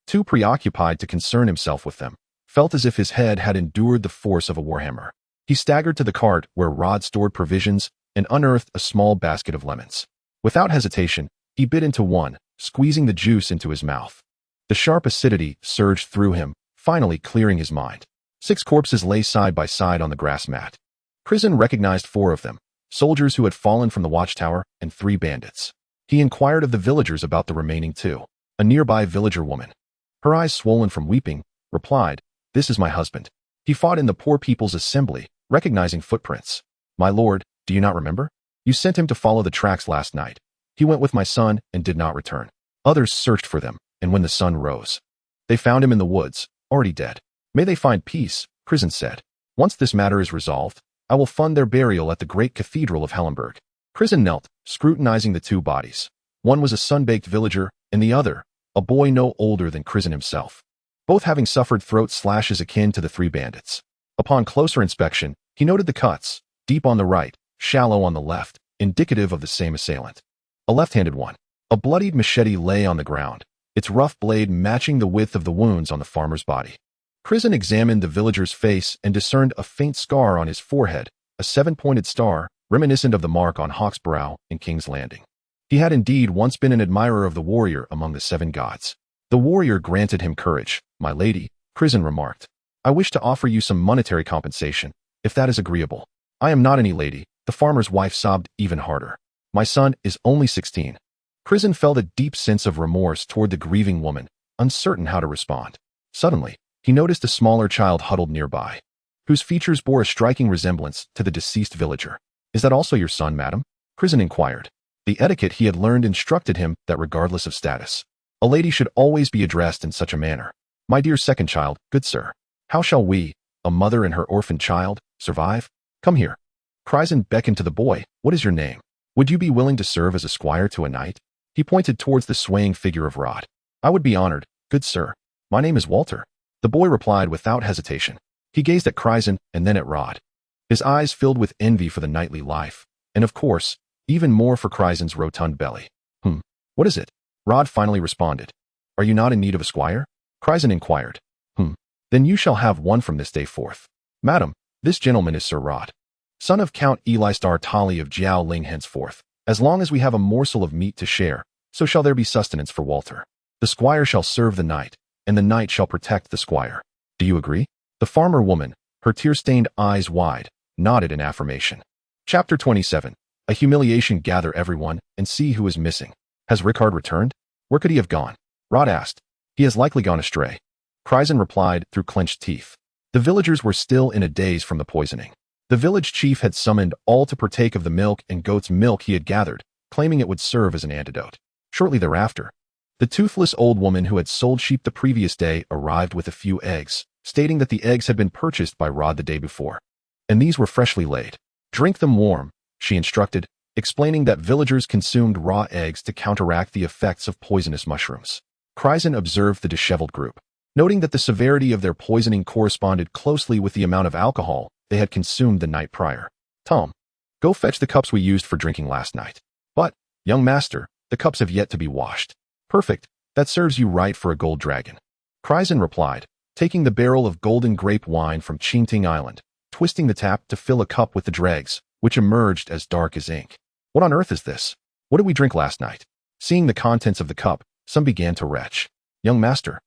too preoccupied to concern himself with them, felt as if his head had endured the force of a warhammer. He staggered to the cart where Rod stored provisions and unearthed a small basket of lemons. Without hesitation, he bit into one, squeezing the juice into his mouth. The sharp acidity surged through him, finally clearing his mind. 6 corpses lay side by side on the grass mat. Crisen recognized 4 of them, soldiers who had fallen from the watchtower, and 3 bandits. He inquired of the villagers about the remaining 2. A nearby villager woman, her eyes swollen from weeping, replied, This is my husband. He fought in the poor people's assembly, recognizing footprints. My lord, do you not remember? You sent him to follow the tracks last night. He went with my son and did not return. Others searched for them, and when the sun rose, they found him in the woods, already dead. May they find peace, Crisen said. Once this matter is resolved, I will fund their burial at the great cathedral of Hellenberg. Crisen knelt, scrutinizing the 2 bodies. One was a sun-baked villager, and the other, a boy no older than Crisen himself, both having suffered throat slashes akin to the 3 bandits. Upon closer inspection, he noted the cuts, deep on the right, shallow on the left, indicative of the same assailant. A left-handed one. A bloodied machete lay on the ground, its rough blade matching the width of the wounds on the farmer's body. Crisen examined the villager's face and discerned a faint scar on his forehead, a 7-pointed star, reminiscent of the mark on Hawk's brow in King's Landing. He had indeed once been an admirer of the warrior among the 7 gods. The warrior granted him courage. "My lady," Crisen remarked, "I wish to offer you some monetary compensation, if that is agreeable." "I am not any lady," the farmer's wife sobbed even harder. "My son is only 16. Crisen felt a deep sense of remorse toward the grieving woman, uncertain how to respond. Suddenly, he noticed a smaller child huddled nearby, whose features bore a striking resemblance to the deceased villager. "Is that also your son, madam?" Crisen inquired. The etiquette he had learned instructed him that regardless of status, a lady should always be addressed in such a manner. "My dear second child, good sir. How shall we, a mother and her orphaned child, survive? Come here." Crisen beckoned to the boy. "What is your name? Would you be willing to serve as a squire to a knight?" He pointed towards the swaying figure of Rod. "I would be honored, good sir. My name is Walter." The boy replied without hesitation. He gazed at Crisen and then at Rod. His eyes filled with envy for the knightly life, and of course, even more for Crisen's rotund belly. What is it?" Rod finally responded. "Are you not in need of a squire?" Crisen inquired. Then you shall have one from this day forth." "Madam, this gentleman is Sir Rod, son of Count Elistar Tali of Jiao Ling henceforth. As long as we have a morsel of meat to share, so shall there be sustenance for Walter. The squire shall serve the knight, and the knight shall protect the squire. Do you agree?" The farmer woman, her tear-stained eyes wide, nodded in affirmation. Chapter 27. A humiliation. Gather everyone and see who is missing. "Has Rickard returned? Where could he have gone?" Rod asked. "He has likely gone astray," Crisen replied through clenched teeth. The villagers were still in a daze from the poisoning. The village chief had summoned all to partake of the milk and goat's milk he had gathered, claiming it would serve as an antidote. Shortly thereafter, the toothless old woman who had sold sheep the previous day arrived with a few eggs, stating that the eggs had been purchased by Rod the day before, and these were freshly laid. "Drink them warm," she instructed, explaining that villagers consumed raw eggs to counteract the effects of poisonous mushrooms. Crisen observed the disheveled group, noting that the severity of their poisoning corresponded closely with the amount of alcohol they had consumed the night prior. "Tom, go fetch the cups we used for drinking last night." "But, young master, the cups have yet to be washed." "Perfect, that serves you right for a gold dragon," Crisen replied, taking the barrel of golden grape wine from Qingting Island, twisting the tap to fill a cup with the dregs, which emerged as dark as ink. "What on earth is this? What did we drink last night?" Seeing the contents of the cup, some began to retch. "Young master,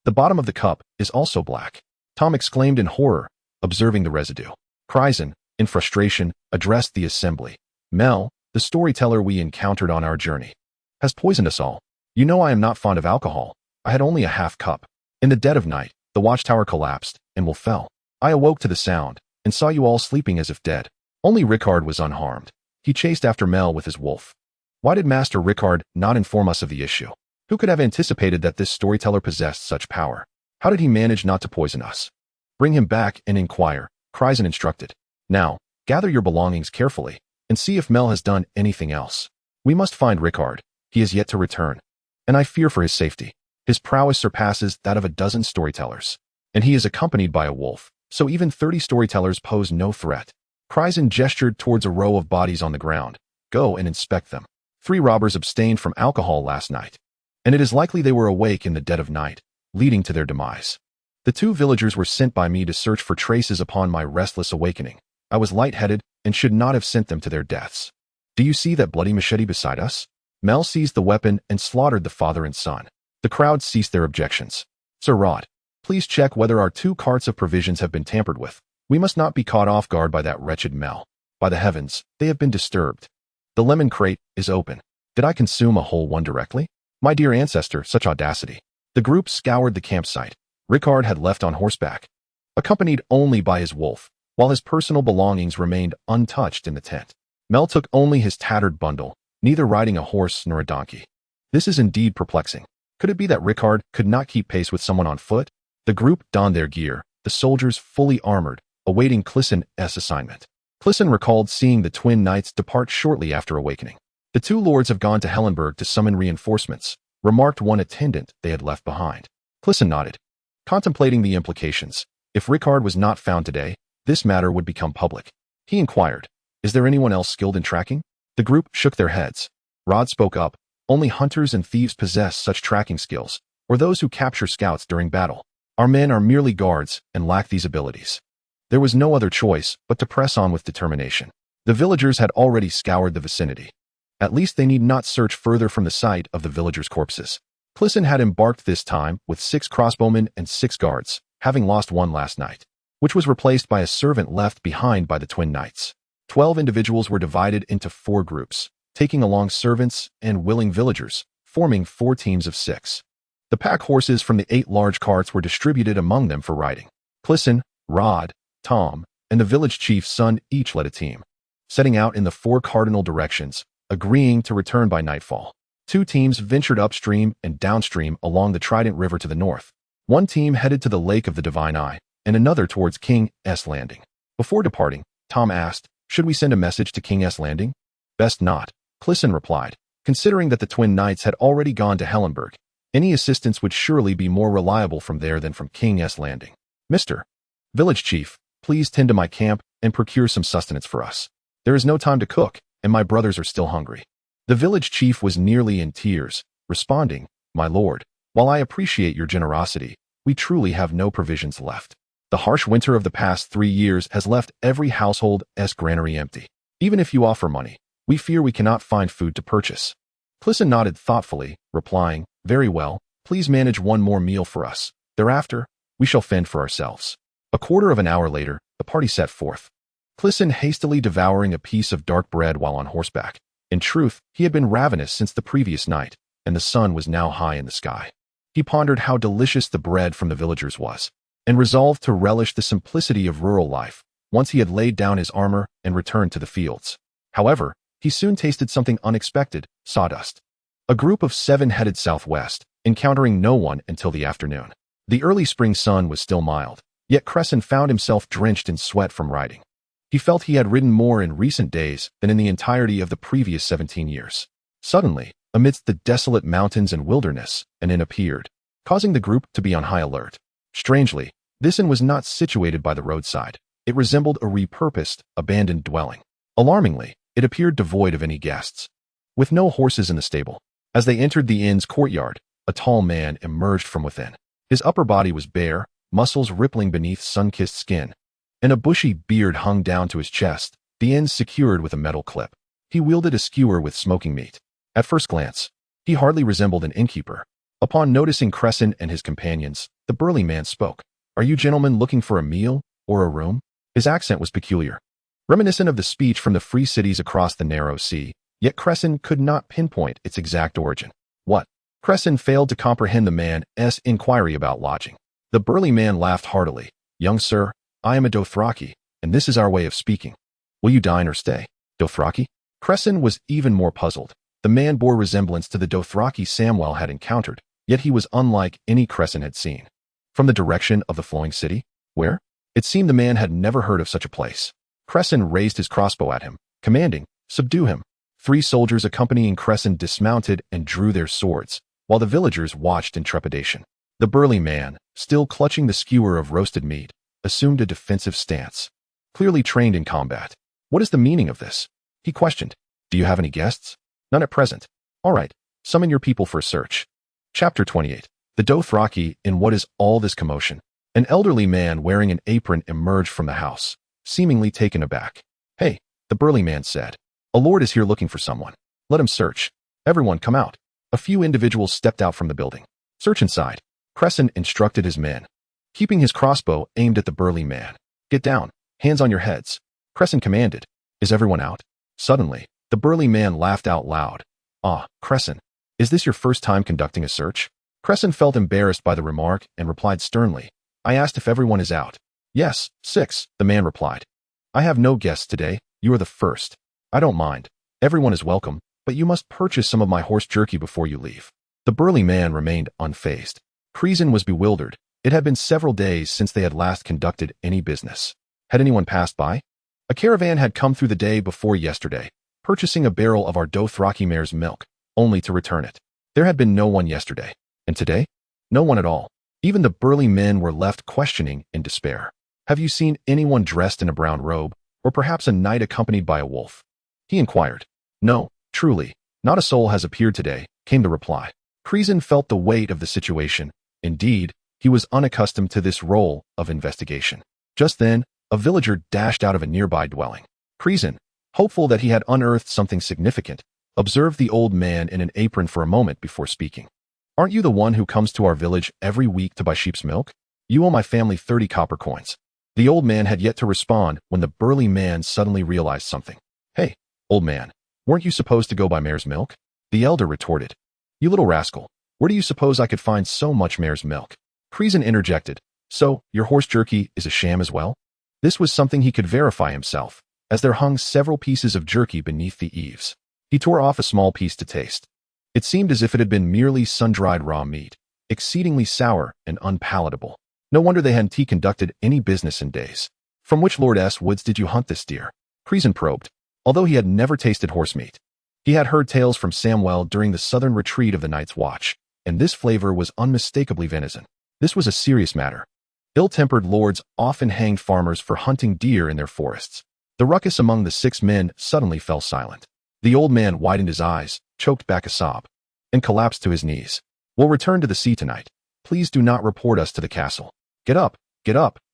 the bottom of the cup is also black," Tom exclaimed in horror, observing the residue. Crisen, in frustration, addressed the assembly. "Mel, the storyteller we encountered on our journey, has poisoned us all. You know I am not fond of alcohol. I had only a half cup. In the dead of night, the watchtower collapsed and will fell. I awoke to the sound and saw you all sleeping as if dead. Only Rickard was unharmed. He chased after Mel with his wolf. Why did Master Rickard not inform us of the issue? Who could have anticipated that this storyteller possessed such power? How did he manage not to poison us? Bring him back and inquire," Crisen instructed. "Now, gather your belongings carefully and see if Mel has done anything else. We must find Rickard. He is yet to return, and I fear for his safety. His prowess surpasses that of a dozen storytellers, and he is accompanied by a wolf, so even 30 storytellers pose no threat." Crisen gestured towards a row of bodies on the ground. "Go and inspect them. 3 robbers abstained from alcohol last night, and it is likely they were awake in the dead of night, leading to their demise. The 2 villagers were sent by me to search for traces upon my restless awakening. I was lightheaded and should not have sent them to their deaths. Do you see that bloody machete beside us?" Mel seized the weapon and slaughtered the father and son. The crowd ceased their objections. "Sir Rod, please check whether our 2 carts of provisions have been tampered with. We must not be caught off guard by that wretched Mel. By the heavens, they have been disturbed. The lemon crate is open. Did I consume a whole one directly? My dear ancestor, such audacity." The group scoured the campsite. Rickard had left on horseback, accompanied only by his wolf, while his personal belongings remained untouched in the tent. Mel took only his tattered bundle, neither riding a horse nor a donkey. This is indeed perplexing. Could it be that Rickard could not keep pace with someone on foot? The group donned their gear, the soldiers fully armored, awaiting Clisen's assignment. Clisen recalled seeing the twin knights depart shortly after awakening. "The 2 lords have gone to Hellenberg to summon reinforcements," remarked one attendant they had left behind. Clisen nodded, contemplating the implications. If Rickard was not found today, this matter would become public. He inquired, "Is there anyone else skilled in tracking?" The group shook their heads. Rod spoke up. Only hunters and thieves possess such tracking skills, or those who capture scouts during battle. Our men are merely guards and lack these abilities. There was no other choice but to press on with determination. The villagers had already scoured the vicinity. At least they need not search further from the site of the villagers' corpses. Crisen had embarked this time with 6 crossbowmen and 6 guards, having lost one last night, which was replaced by a servant left behind by the twin knights. 12 individuals were divided into 4 groups, taking along servants and willing villagers, forming 4 teams of 6. The pack horses from the 8 large carts were distributed among them for riding. Crisen, Rod, Tom, and the village chief's son each led a team, setting out in the 4 cardinal directions, agreeing to return by nightfall. 2 teams ventured upstream and downstream along the Trident River to the north. 1 team headed to the Lake of the Divine Eye, and another towards King's Landing. Before departing, Tom asked, "Should we send a message to King's Landing?" "Best not," Crisen replied, considering that the twin knights had already gone to Hellenberg. Any assistance would surely be more reliable from there than from King's Landing. "Mr. Village Chief, please tend to my camp and procure some sustenance for us. There is no time to cook, and my brothers are still hungry." The village chief was nearly in tears, responding, "My lord, while I appreciate your generosity, we truly have no provisions left. The harsh winter of the past 3 years has left every household's granary empty. Even if you offer money, we fear we cannot find food to purchase." Crisen nodded thoughtfully, replying, "Very well, please manage 1 more meal for us. Thereafter, we shall fend for ourselves." A quarter of an hour later, the party set forth. Crisen hastily devouring a piece of dark bread while on horseback. In truth, he had been ravenous since the previous night, and the sun was now high in the sky. He pondered how delicious the bread from the villagers was, and resolved to relish the simplicity of rural life once he had laid down his armor and returned to the fields. However, he soon tasted something unexpected: sawdust. A group of 7 headed southwest, encountering no one until the afternoon. The early spring sun was still mild, yet Crisen found himself drenched in sweat from riding. He felt he had ridden more in recent days than in the entirety of the previous 17 years. Suddenly, amidst the desolate mountains and wilderness, an inn appeared, causing the group to be on high alert. Strangely, this inn was not situated by the roadside. It resembled a repurposed, abandoned dwelling. Alarmingly, it appeared devoid of any guests. With no horses in the stable, as they entered the inn's courtyard, a tall man emerged from within. His upper body was bare, muscles rippling beneath sun-kissed skin, and a bushy beard hung down to his chest, the ends secured with a metal clip. He wielded a skewer with smoking meat. At first glance, he hardly resembled an innkeeper. Upon noticing Crisen and his companions, the burly man spoke. "Are you gentlemen looking for a meal or a room?" His accent was peculiar, reminiscent of the speech from the free cities across the narrow sea, yet Crisen could not pinpoint its exact origin. "What?" Crisen failed to comprehend the man's inquiry about lodging. The burly man laughed heartily. "Young sir, I am a Dothraki, and this is our way of speaking. Will you dine or stay?" "Dothraki?" Crisen was even more puzzled. The man bore resemblance to the Dothraki Samwell had encountered, yet he was unlike any Crisen had seen. From the direction of the flowing city? Where? It seemed the man had never heard of such a place. Crisen raised his crossbow at him, commanding, "Subdue him." 3 soldiers accompanying Crisen dismounted and drew their swords, while the villagers watched in trepidation. The burly man, still clutching the skewer of roasted meat, assumed a defensive stance. Clearly trained in combat. "What is the meaning of this?" he questioned. "Do you have any guests?" "None at present." "All right, summon your people for a search." Chapter 28. The Dothraki. In what is all this commotion? An elderly man wearing an apron emerged from the house, seemingly taken aback. "Hey," the burly man said. "A lord is here looking for someone. Let him search. Everyone come out." A few individuals stepped out from the building. "Search inside," Crisen instructed his men, keeping his crossbow aimed at the burly man. "Get down, hands on your heads," Crisen commanded. "Is everyone out?" Suddenly, the burly man laughed out loud. "Ah, Crisen, is this your first time conducting a search?" Crisen felt embarrassed by the remark and replied sternly, "I asked if everyone is out." "Yes, 6, the man replied. "I have no guests today. You are the first." "I don't mind. Everyone is welcome, but you must purchase some of my horse jerky before you leave." The burly man remained unfazed. Crisen was bewildered. It had been several days since they had last conducted any business. Had anyone passed by? A caravan had come through the day before yesterday, purchasing a barrel of our Dothraki mare's milk, only to return it. There had been no one yesterday. And today? No one at all. Even the burly men were left questioning in despair. "Have you seen anyone dressed in a brown robe, or perhaps a knight accompanied by a wolf?" he inquired. No, truly, not a soul has appeared today, came the reply. Crisen felt the weight of the situation. Indeed, he was unaccustomed to this role of investigation. Just then, a villager dashed out of a nearby dwelling. Crisen, hopeful that he had unearthed something significant, observed the old man in an apron for a moment before speaking. Aren't you the one who comes to our village every week to buy sheep's milk? You owe my family 30 copper coins. The old man had yet to respond when the burly man suddenly realized something. Hey, old man, weren't you supposed to go buy mare's milk? The elder retorted. You little rascal, where do you suppose I could find so much mare's milk? Crisen interjected. So, your horse jerky is a sham as well? This was something he could verify himself, as there hung several pieces of jerky beneath the eaves. He tore off a small piece to taste. It seemed as if it had been merely sun-dried raw meat, exceedingly sour and unpalatable. No wonder they hadn't conducted any business in days. From which Lord's woods did you hunt this deer? Crisen probed, although he had never tasted horse meat. He had heard tales from Samwell during the southern retreat of the Night's Watch, and this flavor was unmistakably venison. This was a serious matter. Ill-tempered lords often hanged farmers for hunting deer in their forests. The ruckus among the 6 men suddenly fell silent. The old man widened his eyes, choked back a sob, and collapsed to his knees. We'll return to the sea tonight. Please do not report us to the castle. Get up,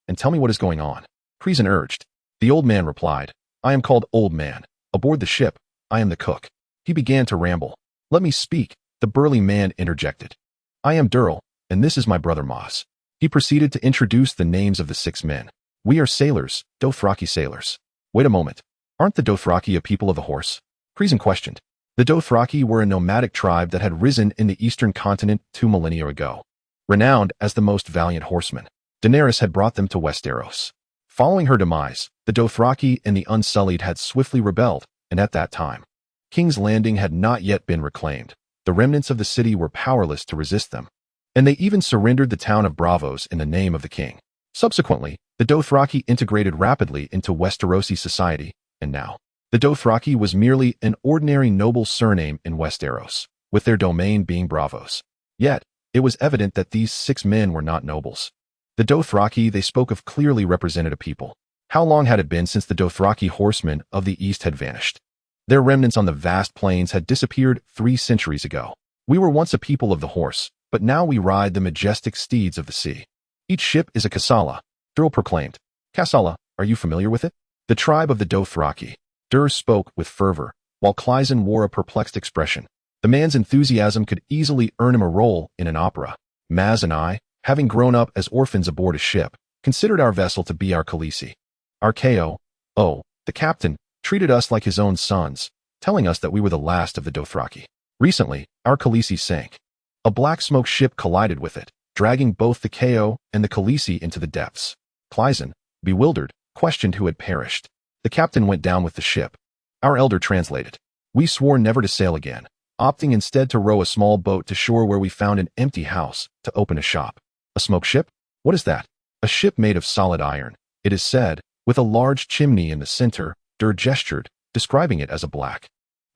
and tell me what is going on. Crisen urged. The old man replied, I am called Old Man. Aboard the ship, I am the cook. He began to ramble. Let me speak, the burly man interjected. I am Durrell, and this is my brother Moss. He proceeded to introduce the names of the 6 men. We are sailors, Dothraki sailors. Wait a moment. Aren't the Dothraki a people of the horse? Crisen questioned. The Dothraki were a nomadic tribe that had risen in the eastern continent 2 millennia ago. Renowned as the most valiant horsemen, Daenerys had brought them to Westeros. Following her demise, the Dothraki and the Unsullied had swiftly rebelled, and at that time, King's Landing had not yet been reclaimed. The remnants of the city were powerless to resist them, and they even surrendered the town of Braavos in the name of the king. Subsequently, the Dothraki integrated rapidly into Westerosi society, and now, the Dothraki was merely an ordinary noble surname in Westeros, with their domain being Braavos. Yet, it was evident that these 6 men were not nobles. The Dothraki they spoke of clearly represented a people. How long had it been since the Dothraki horsemen of the east had vanished? Their remnants on the vast plains had disappeared 3 centuries ago. We were once a people of the horse, but now we ride the majestic steeds of the sea. Each ship is a Kassala, Durrell proclaimed. Kassala, are you familiar with it? The tribe of the Dothraki. Durr spoke with fervor, while Crisen wore a perplexed expression. The man's enthusiasm could easily earn him a role in an opera. Maz and I, having grown up as orphans aboard a ship, considered our vessel to be our Khaleesi. Our the captain, treated us like his own sons, telling us that we were the last of the Dothraki. Recently, our Khaleesi sank. A black smoke ship collided with it, dragging both the Ko and the Khaleesi into the depths. Crisen, bewildered, questioned who had perished. The captain went down with the ship. Our elder translated. We swore never to sail again, opting instead to row a small boat to shore where we found an empty house to open a shop. A smoke ship? What is that? A ship made of solid iron, it is said, with a large chimney in the center. Durr gestured, describing it as a black,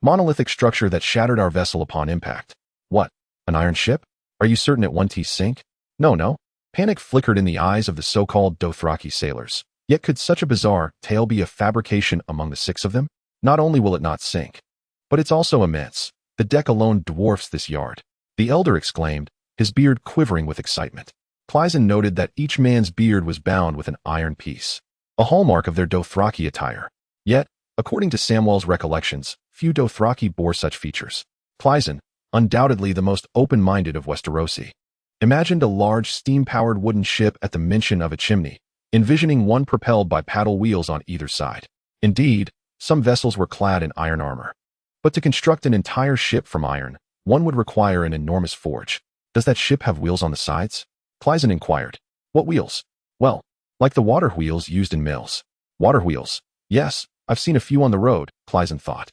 monolithic structure that shattered our vessel upon impact. What? An iron ship? Are you certain it won't sink? No. Panic flickered in the eyes of the so-called Dothraki sailors. Yet could such a bizarre tale be a fabrication among the 6 of them? Not only will it not sink, but it's also immense. The deck alone dwarfs this yard. The elder exclaimed, his beard quivering with excitement. Crisen noted that each man's beard was bound with an iron piece, a hallmark of their Dothraki attire. Yet, according to Samwell's recollections, few Dothraki bore such features. Crisen, undoubtedly the most open-minded of Westerosi, imagined a large steam-powered wooden ship at the mention of a chimney, envisioning one propelled by paddle wheels on either side. Indeed, some vessels were clad in iron armor. But to construct an entire ship from iron, one would require an enormous forge. Does that ship have wheels on the sides? Crisen inquired. What wheels? Well, like the water wheels used in mills. Water wheels? Yes, I've seen a few on the road, Crisen thought.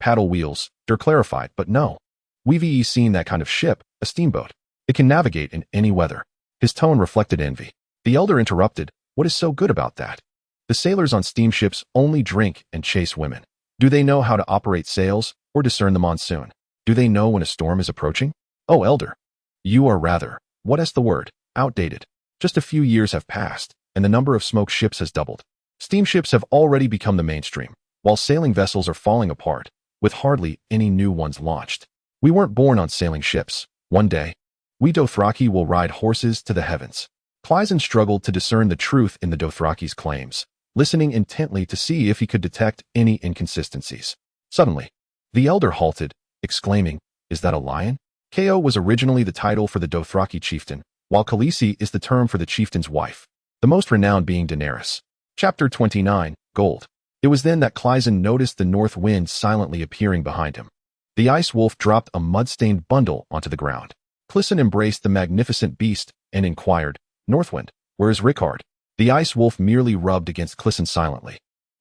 Paddle wheels, Durr clarified, but no. We've seen that kind of ship, a steamboat. It can navigate in any weather. His tone reflected envy. The elder interrupted, what is so good about that? The sailors on steamships only drink and chase women. Do they know how to operate sails or discern the monsoon? Do they know when a storm is approaching? Oh, elder. You are rather, what is the word, outdated. Just a few years have passed, and the number of smoke ships has doubled. Steamships have already become the mainstream, while sailing vessels are falling apart. with hardly any new ones launched. We weren't born on sailing ships. One day, we Dothraki will ride horses to the heavens. Crisen struggled to discern the truth in the Dothraki's claims, listening intently to see if he could detect any inconsistencies. Suddenly, the elder halted, exclaiming, "Is that a lion?" Ko was originally the title for the Dothraki chieftain, while Khaleesi is the term for the chieftain's wife, the most renowned being Daenerys. Chapter 29, Gold. It was then that Crisen noticed the north wind silently appearing behind him. The ice wolf dropped a mud-stained bundle onto the ground. Crisen embraced the magnificent beast and inquired, "Northwind, where is Rickard?" The ice wolf merely rubbed against Crisen silently,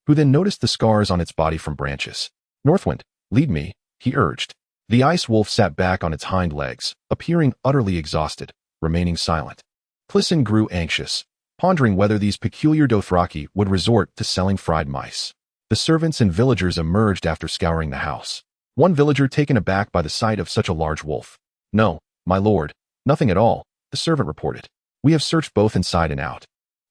who then noticed the scars on its body from branches. "Northwind, lead me," he urged. The ice wolf sat back on its hind legs, appearing utterly exhausted, remaining silent. Crisen grew anxious, pondering whether these peculiar Dothraki would resort to selling fried mice. The servants and villagers emerged after scouring the house. One villager taken aback by the sight of such a large wolf. "No, my lord, nothing at all," the servant reported. "We have searched both inside and out,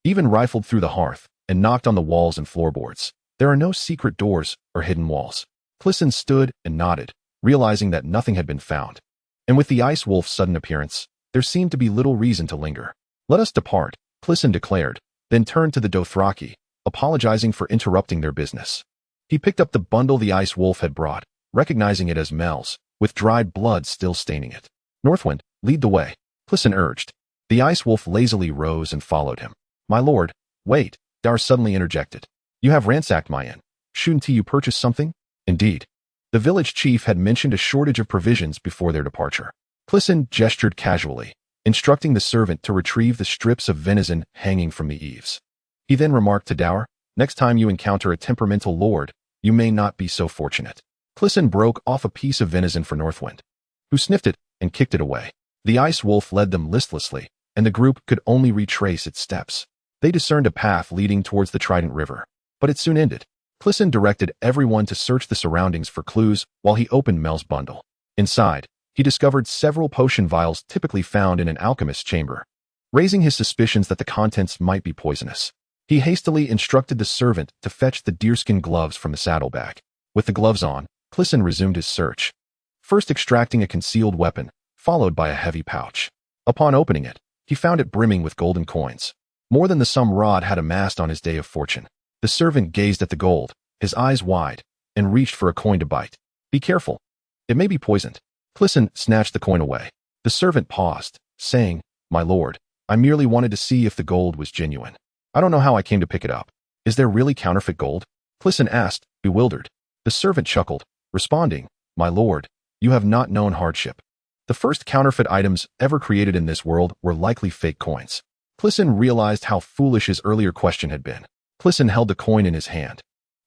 even rifled through the hearth, and knocked on the walls and floorboards. There are no secret doors or hidden walls." Crisen stood and nodded, realizing that nothing had been found. And with the ice wolf's sudden appearance, there seemed to be little reason to linger. "Let us depart," Crisen declared, then turned to the Dothraki, apologizing for interrupting their business. He picked up the bundle the ice wolf had brought, recognizing it as Mel's, with dried blood still staining it. "Northwind, lead the way," Crisen urged. The ice wolf lazily rose and followed him. "My lord, wait," Dar suddenly interjected. "You have ransacked my inn. Shouldn't you purchase something?" Indeed. The village chief had mentioned a shortage of provisions before their departure. Crisen gestured casually, instructing the servant to retrieve the strips of venison hanging from the eaves. He then remarked to Dower, "Next time you encounter a temperamental lord, you may not be so fortunate." Crisen broke off a piece of venison for Northwind, who sniffed it and kicked it away. The ice wolf led them listlessly, and the group could only retrace its steps. They discerned a path leading towards the Trident River, but it soon ended. Crisen directed everyone to search the surroundings for clues while he opened Mel's bundle. Inside, he discovered several potion vials typically found in an alchemist's chamber, raising his suspicions that the contents might be poisonous. He hastily instructed the servant to fetch the deerskin gloves from the saddlebag. With the gloves on, Crisen resumed his search, first extracting a concealed weapon, followed by a heavy pouch. Upon opening it, he found it brimming with golden coins, more than the sum Rod had amassed on his day of fortune. The servant gazed at the gold, his eyes wide, and reached for a coin to bite. "Be careful. It may be poisoned." Crisen snatched the coin away. The servant paused, saying, "My lord, I merely wanted to see if the gold was genuine. I don't know how I came to pick it up." "Is there really counterfeit gold?" Crisen asked, bewildered. The servant chuckled, responding, "My lord, you have not known hardship. The first counterfeit items ever created in this world were likely fake coins." Crisen realized how foolish his earlier question had been. Crisen held the coin in his hand,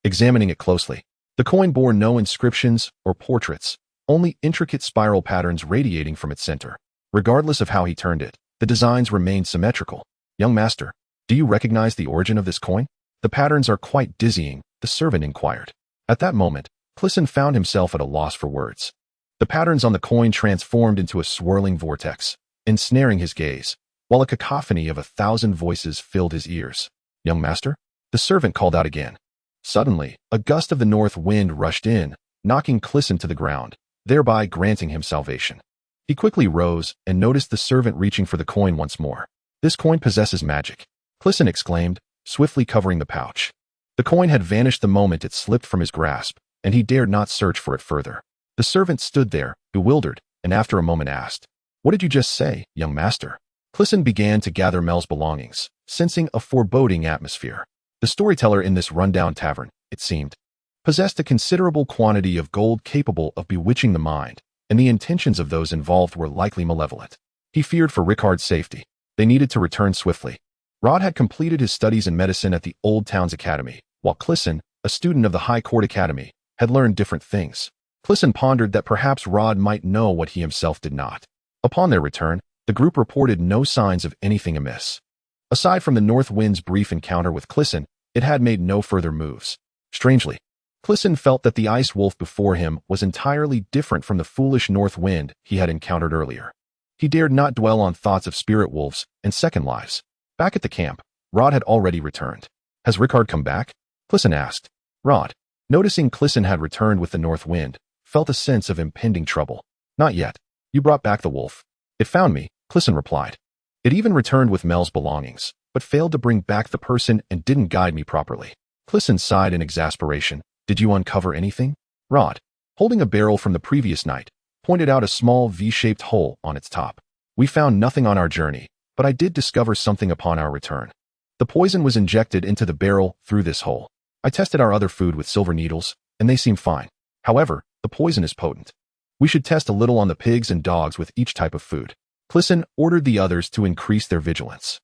examining it closely. The coin bore no inscriptions or portraits, only intricate spiral patterns radiating from its center. Regardless of how he turned it, the designs remained symmetrical. "Young master, do you recognize the origin of this coin?" "The patterns are quite dizzying," the servant inquired. At that moment, Crisen found himself at a loss for words. The patterns on the coin transformed into a swirling vortex, ensnaring his gaze, while a cacophony of 1,000 voices filled his ears. "Young master?" the servant called out again. Suddenly, a gust of the north wind rushed in, knocking Crisen to the ground, thereby granting him salvation. He quickly rose and noticed the servant reaching for the coin once more. "This coin possesses magic," Crisen exclaimed, swiftly covering the pouch. The coin had vanished the moment it slipped from his grasp, and he dared not search for it further. The servant stood there, bewildered, and after a moment asked, "What did you just say, young master?" Crisen began to gather Mel's belongings, sensing a foreboding atmosphere. The storyteller in this rundown tavern, it seemed, possessed a considerable quantity of gold capable of bewitching the mind, and the intentions of those involved were likely malevolent. He feared for Rickard's safety. They needed to return swiftly. Rod had completed his studies in medicine at the Old Towns Academy, while Crisen, a student of the High Court Academy, had learned different things. Crisen pondered that perhaps Rod might know what he himself did not. Upon their return, the group reported no signs of anything amiss. Aside from the North Wind's brief encounter with Crisen, it had made no further moves. Strangely, Crisen felt that the ice wolf before him was entirely different from the foolish North Wind he had encountered earlier. He dared not dwell on thoughts of spirit wolves and second lives. Back at the camp, Rod had already returned. "Has Rickard come back?" Crisen asked. "Rod, Noticing Crisen had returned with the north wind, felt a sense of impending trouble. Not yet. You brought back the wolf. It found me, Crisen replied. It even returned with Mel's belongings, but failed to bring back the person and didn't guide me properly. Crisen sighed in exasperation. Did you uncover anything? Rod, holding a barrel from the previous night, pointed out a small V-shaped hole on its top. We found nothing on our journey, but I did discover something upon our return. The poison was injected into the barrel through this hole. I tested our other food with silver needles, and they seem fine. However, the poison is potent. We should test a little on the pigs and dogs with each type of food. Crisen ordered the others to increase their vigilance.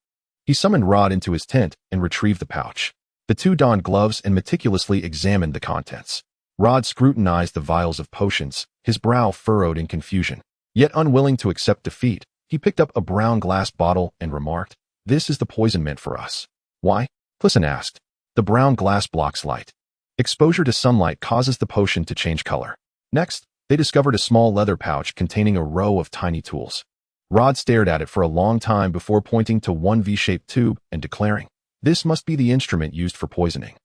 He summoned Rod into his tent and retrieved the pouch. The two donned gloves and meticulously examined the contents. Rod scrutinized the vials of potions, his brow furrowed in confusion. Yet unwilling to accept defeat, he picked up a brown glass bottle and remarked, "This is the poison meant for us." Why? Crisen asked. The brown glass blocks light. Exposure to sunlight causes the potion to change color. Next, they discovered a small leather pouch containing a row of tiny tools. Rod stared at it for a long time before pointing to one V-shaped tube and declaring, "This must be the instrument used for poisoning.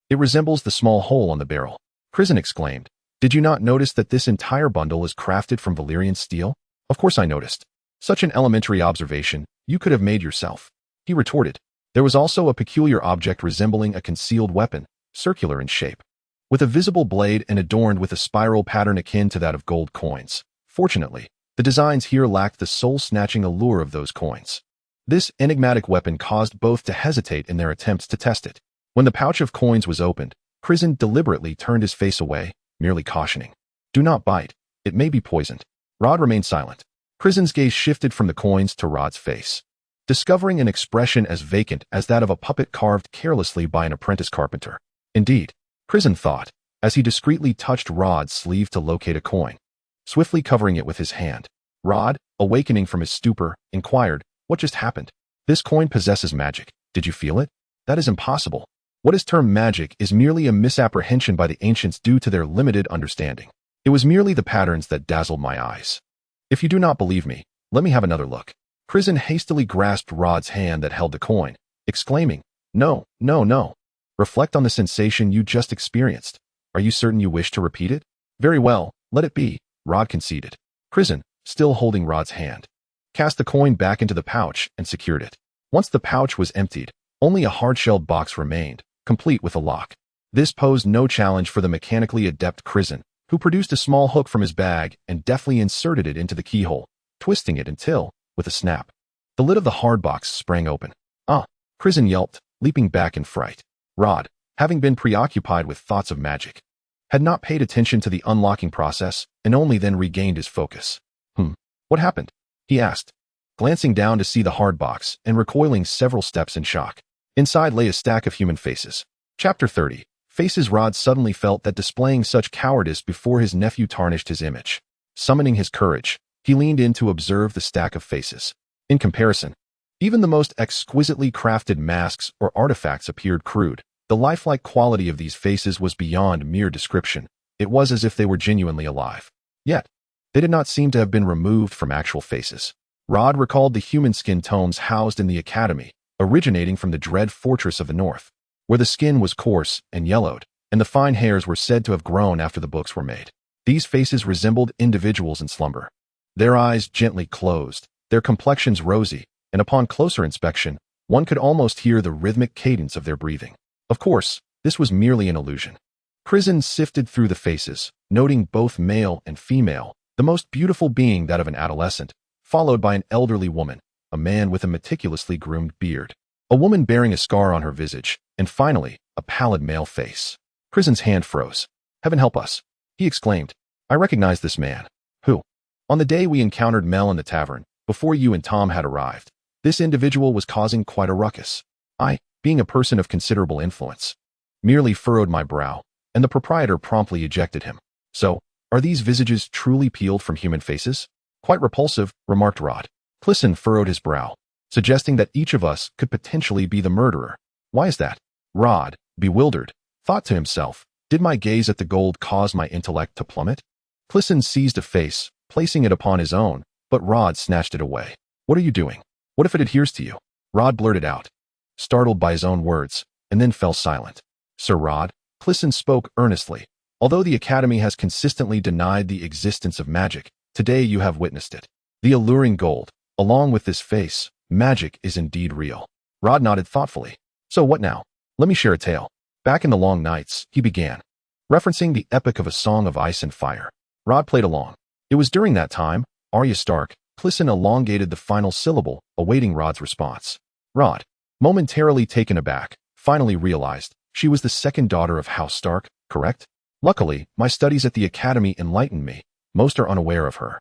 It resembles the small hole on the barrel." Crisen exclaimed, "Did you not notice that this entire bundle is crafted from Valyrian steel?" "Of course I noticed. Such an elementary observation you could have made yourself," he retorted. There was also a peculiar object resembling a concealed weapon, circular in shape, with a visible blade and adorned with a spiral pattern akin to that of gold coins. Fortunately, the designs here lacked the soul-snatching allure of those coins. This enigmatic weapon caused both to hesitate in their attempts to test it. When the pouch of coins was opened, Crisen deliberately turned his face away, merely cautioning, "Do not bite, it may be poisoned." Rod remained silent. Crisen's gaze shifted from the coins to Rod's face, discovering an expression as vacant as that of a puppet carved carelessly by an apprentice carpenter. Indeed, Crisen thought, as he discreetly touched Rod's sleeve to locate a coin, swiftly covering it with his hand. Rod, awakening from his stupor, inquired, "What just happened?" "This coin possesses magic. Did you feel it?" "That is impossible. What is termed magic is merely a misapprehension by the ancients due to their limited understanding. It was merely the patterns that dazzled my eyes. If you do not believe me, let me have another look." Crisen hastily grasped Rod's hand that held the coin, exclaiming, "No, no, no. Reflect on the sensation you just experienced. Are you certain you wish to repeat it?" "Very well, let it be," Rod conceded. Crisen, still holding Rod's hand, cast the coin back into the pouch and secured it. Once the pouch was emptied, only a hard-shelled box remained, complete with a lock. This posed no challenge for the mechanically adept Crisen, who produced a small hook from his bag and deftly inserted it into the keyhole, twisting it until, with a snap, the lid of the hard box sprang open. "Ah!" Crisen yelped, leaping back in fright. Rod, having been preoccupied with thoughts of magic, had not paid attention to the unlocking process and only then regained his focus. What happened?" he asked, glancing down to see the hard box and recoiling several steps in shock. Inside lay a stack of human faces. Chapter 30. Faces. Rod suddenly felt that displaying such cowardice before his nephew tarnished his image. Summoning his courage, he leaned in to observe the stack of faces. In comparison, even the most exquisitely crafted masks or artifacts appeared crude. The lifelike quality of these faces was beyond mere description. It was as if they were genuinely alive. Yet, they did not seem to have been removed from actual faces. Rod recalled the human skin tomes housed in the academy, originating from the dread fortress of the north, where the skin was coarse and yellowed, and the fine hairs were said to have grown after the books were made. These faces resembled individuals in slumber. Their eyes gently closed, their complexions rosy, and upon closer inspection, one could almost hear the rhythmic cadence of their breathing. Of course, this was merely an illusion. Crisen sifted through the faces, noting both male and female, the most beautiful being that of an adolescent, followed by an elderly woman, a man with a meticulously groomed beard, a woman bearing a scar on her visage, and finally, a pallid male face. Crisen's hand froze. "Heaven help us," he exclaimed. "I recognize this man." "Who?" "On the day we encountered Mel in the tavern, before you and Tom had arrived, this individual was causing quite a ruckus. I, being a person of considerable influence, merely furrowed my brow, and the proprietor promptly ejected him." "So, are these visages truly peeled from human faces?" "Quite repulsive," remarked Rod. Crisen furrowed his brow, suggesting that each of us could potentially be the murderer. "Why is that?" Rod, bewildered, thought to himself, "Did my gaze at the gold cause my intellect to plummet?" Crisen seized a face, placing it upon his own, but Rod snatched it away. "What are you doing? What if it adheres to you?" Rod blurted out, startled by his own words, and then fell silent. "Sir Rod," Clisson spoke earnestly. Although the Academy has consistently denied the existence of magic, today you have witnessed it. The alluring gold, along with this face, magic is indeed real. Rod nodded thoughtfully. So what now? Let me share a tale. Back in the long nights, he began, referencing the epic of A Song of Ice and Fire. Rod played along. It was during that time, Arya Stark, Clisson elongated the final syllable, awaiting Rod's response. Rod, momentarily taken aback, finally realized she was the second daughter of House Stark, correct? Luckily, my studies at the Academy enlightened me. Most are unaware of her.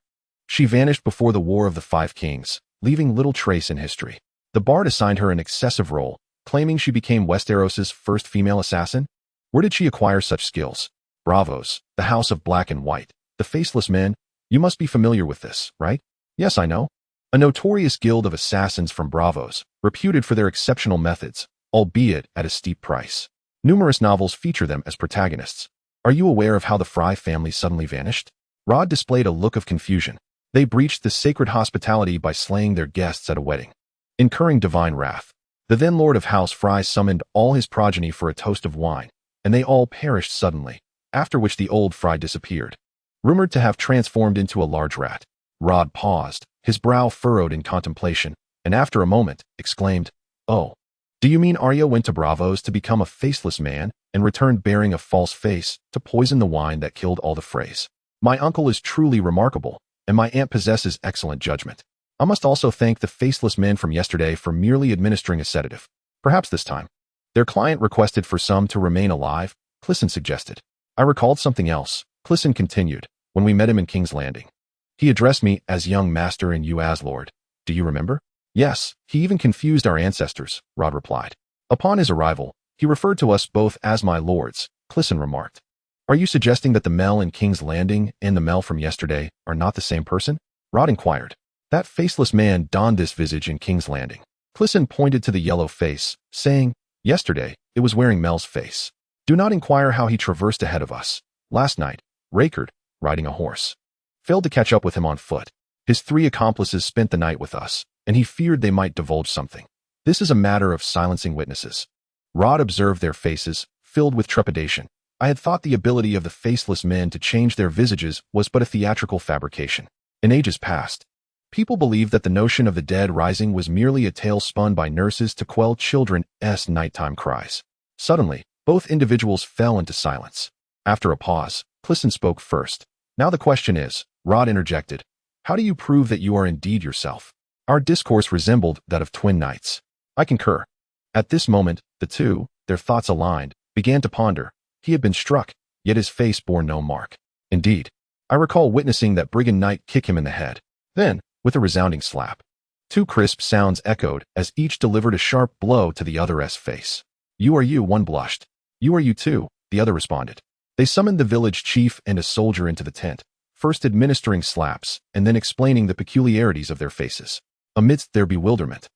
She vanished before the War of the Five Kings, leaving little trace in history. The Bard assigned her an excessive role, claiming she became Westeros's first female assassin. Where did she acquire such skills? Bravos, the House of Black and White, the Faceless Men. You must be familiar with this, right? Yes, I know. A notorious guild of assassins from Bravos, reputed for their exceptional methods, albeit at a steep price. Numerous novels feature them as protagonists. Are you aware of how the Fry family suddenly vanished? Rod displayed a look of confusion. They breached the sacred hospitality by slaying their guests at a wedding, incurring divine wrath. The then Lord of House Fry summoned all his progeny for a toast of wine, and they all perished suddenly, after which the old Fry disappeared, rumored to have transformed into a large rat. Rod paused, his brow furrowed in contemplation, and after a moment, exclaimed, "Oh, do you mean Arya went to Bravos to become a faceless man and returned bearing a false face to poison the wine that killed all the Freys? My uncle is truly remarkable, and my aunt possesses excellent judgment. I must also thank the faceless men from yesterday for merely administering a sedative. Perhaps this time." Their client requested for some to remain alive, Clisson suggested. I recalled something else, Clisson continued, when we met him in King's Landing. He addressed me as young master and you as lord. Do you remember? Yes, he even confused our ancestors, Rod replied. Upon his arrival, he referred to us both as my lords, Clisson remarked. Are you suggesting that the Mel in King's Landing and the Mel from yesterday are not the same person? Rod inquired. That faceless man donned this visage in King's Landing. Clisson pointed to the yellow face, saying, yesterday, it was wearing Mel's face. Do not inquire how he traversed ahead of us. Last night, Rakard, riding a horse, failed to catch up with him on foot. His 3 accomplices spent the night with us, and he feared they might divulge something. This is a matter of silencing witnesses. Rod observed their faces, filled with trepidation. I had thought the ability of the faceless men to change their visages was but a theatrical fabrication. In ages past, people believed that the notion of the dead rising was merely a tale spun by nurses to quell children's nighttime cries. Suddenly, both individuals fell into silence. After a pause, Clisson spoke first. Now the question is, Rod interjected, how do you prove that you are indeed yourself? Our discourse resembled that of twin knights. I concur. At this moment, the two, their thoughts aligned, began to ponder. He had been struck, yet his face bore no mark. Indeed, I recall witnessing that brigand knight kick him in the head. Then, with a resounding slap, 2 crisp sounds echoed as each delivered a sharp blow to the other's face. You are you, one blushed. You are you too, the other responded. They summoned the village chief and a soldier into the tent, first administering slaps and then explaining the peculiarities of their faces. Amidst their bewilderment,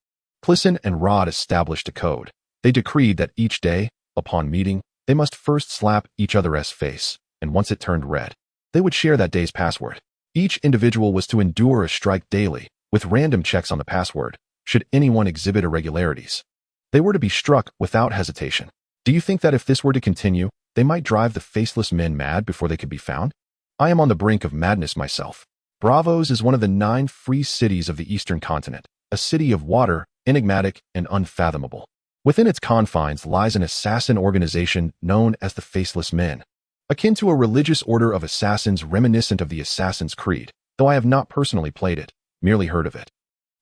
Clisson and Rod established a code. They decreed that each day, upon meeting, they must first slap each other's face, and once it turned red, they would share that day's password. Each individual was to endure a strike daily, with random checks on the password, should anyone exhibit irregularities. They were to be struck without hesitation. Do you think that if this were to continue, they might drive the faceless men mad before they could be found? I am on the brink of madness myself. Bravos is one of the 9 free cities of the eastern continent, a city of water, enigmatic and unfathomable. Within its confines lies an assassin organization known as the Faceless Men, akin to a religious order of assassins reminiscent of the Assassin's Creed, though I have not personally played it, merely heard of it.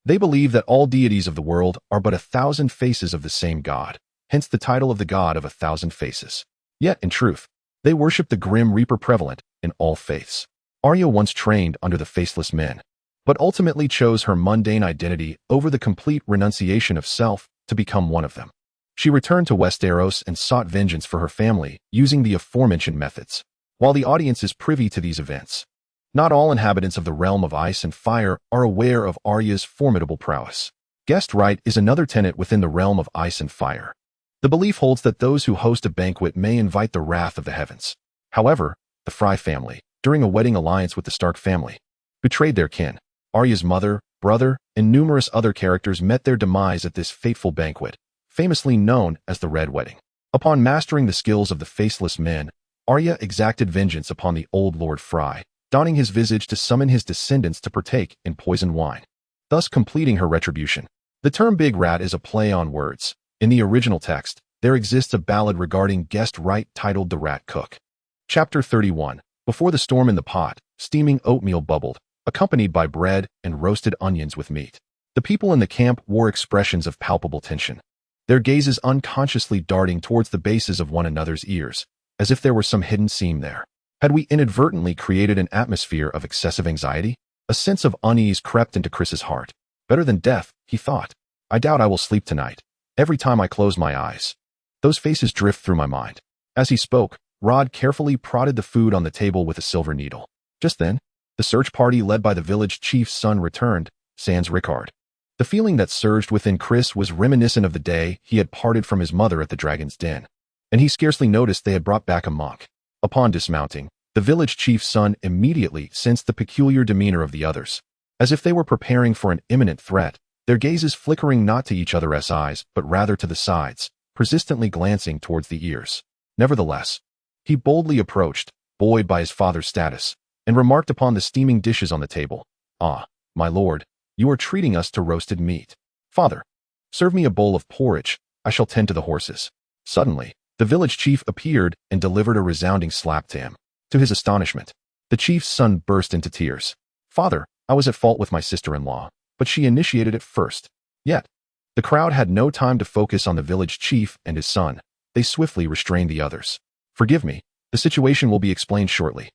They believe that all deities of the world are but 1,000 faces of the same god, hence the title of the god of 1,000 faces. Yet, in truth, they worship the Grim Reaper prevalent in all faiths. Arya once trained under the Faceless Men, but ultimately chose her mundane identity over the complete renunciation of self to become one of them. She returned to Westeros and sought vengeance for her family using the aforementioned methods. While the audience is privy to these events, not all inhabitants of the realm of ice and fire are aware of Arya's formidable prowess. Guest right is another tenet within the realm of ice and fire. The belief holds that those who host a banquet may invite the wrath of the heavens. However, the Fry family, during a wedding alliance with the Stark family, betrayed their kin. Arya's mother, brother, and numerous other characters met their demise at this fateful banquet, famously known as the Red Wedding. Upon mastering the skills of the faceless men, Arya exacted vengeance upon the old Lord Frey, donning his visage to summon his descendants to partake in poisoned wine, thus completing her retribution. The term Big Rat is a play on words. In the original text, there exists a ballad regarding guest right titled The Rat Cook. Chapter 31. Before the storm in the pot, steaming oatmeal bubbled, accompanied by bread and roasted onions with meat. The people in the camp wore expressions of palpable tension, their gazes unconsciously darting towards the bases of one another's ears, as if there were some hidden seam there. Had we inadvertently created an atmosphere of excessive anxiety? A sense of unease crept into Chris's heart. Better than death, he thought. I doubt I will sleep tonight. Every time I close my eyes, those faces drift through my mind. As he spoke, Rod carefully prodded the food on the table with a silver needle. Just then, the search party led by the village chief's son returned, sans Rickard. The feeling that surged within Chris was reminiscent of the day he had parted from his mother at the Dragon's Den, and he scarcely noticed they had brought back a monk. Upon dismounting, the village chief's son immediately sensed the peculiar demeanor of the others, as if they were preparing for an imminent threat, their gazes flickering not to each other's eyes, but rather to the sides, persistently glancing towards the ears. Nevertheless, he boldly approached, buoyed by his father's status, and remarked upon the steaming dishes on the table. Ah, my lord, you are treating us to roasted meat. Father, serve me a bowl of porridge, I shall tend to the horses. Suddenly, the village chief appeared and delivered a resounding slap to him. To his astonishment, the chief's son burst into tears. Father, I was at fault with my sister-in-law, but she initiated it first. Yet, the crowd had no time to focus on the village chief and his son. They swiftly restrained the others. Forgive me, the situation will be explained shortly.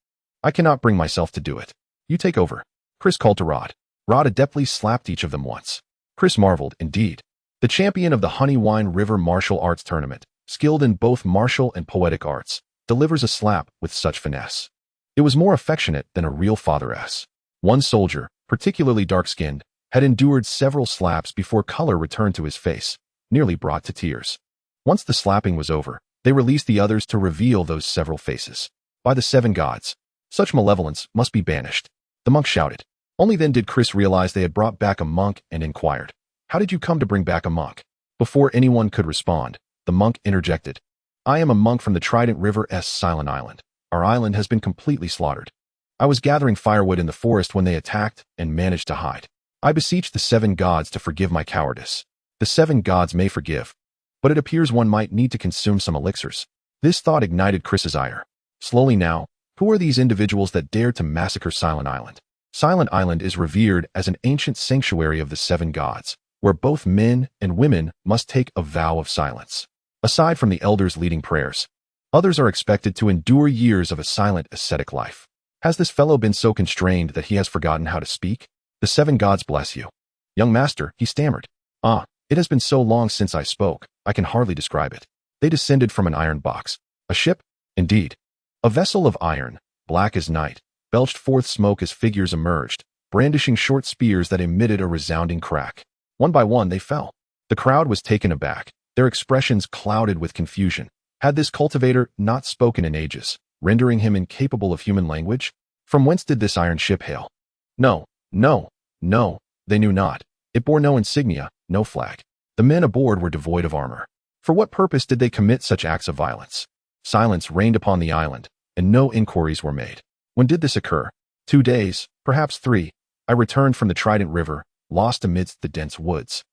I cannot bring myself to do it. You take over. Chris called to Rod. Rod adeptly slapped each of them once. Chris marveled, indeed. The champion of the Honeywine River martial arts tournament, skilled in both martial and poetic arts, delivers a slap with such finesse. It was more affectionate than a real father-s. One soldier, particularly dark-skinned, had endured several slaps before color returned to his face, nearly brought to tears. Once the slapping was over, they released the others to reveal those several faces. By the seven gods, such malevolence must be banished. The monk shouted. Only then did Chris realize they had brought back a monk and inquired, How did you come to bring back a monk? Before anyone could respond, the monk interjected. I am a monk from the Trident River's Silent Island. Our island has been completely slaughtered. I was gathering firewood in the forest when they attacked and managed to hide. I beseech the seven gods to forgive my cowardice. The seven gods may forgive, but it appears one might need to consume some elixirs. This thought ignited Chris's ire. Slowly now, who are these individuals that dared to massacre Silent Island? Silent Island is revered as an ancient sanctuary of the seven gods, where both men and women must take a vow of silence. Aside from the elders leading prayers, others are expected to endure years of a silent ascetic life. Has this fellow been so constrained that he has forgotten how to speak? The seven gods bless you. Young master, he stammered. Ah, it has been so long since I spoke, I can hardly describe it. They descended from an iron box. A ship? Indeed. A vessel of iron, black as night, belched forth smoke as figures emerged, brandishing short spears that emitted a resounding crack. One by one they fell. The crowd was taken aback, their expressions clouded with confusion. Had this cultivator not spoken in ages, rendering him incapable of human language? From whence did this iron ship hail? No, they knew not. It bore no insignia, no flag. The men aboard were devoid of armor. For what purpose did they commit such acts of violence? Silence reigned upon the island, and no inquiries were made. When did this occur? 2 days, perhaps 3. I returned from the Trident River, lost amidst the dense woods,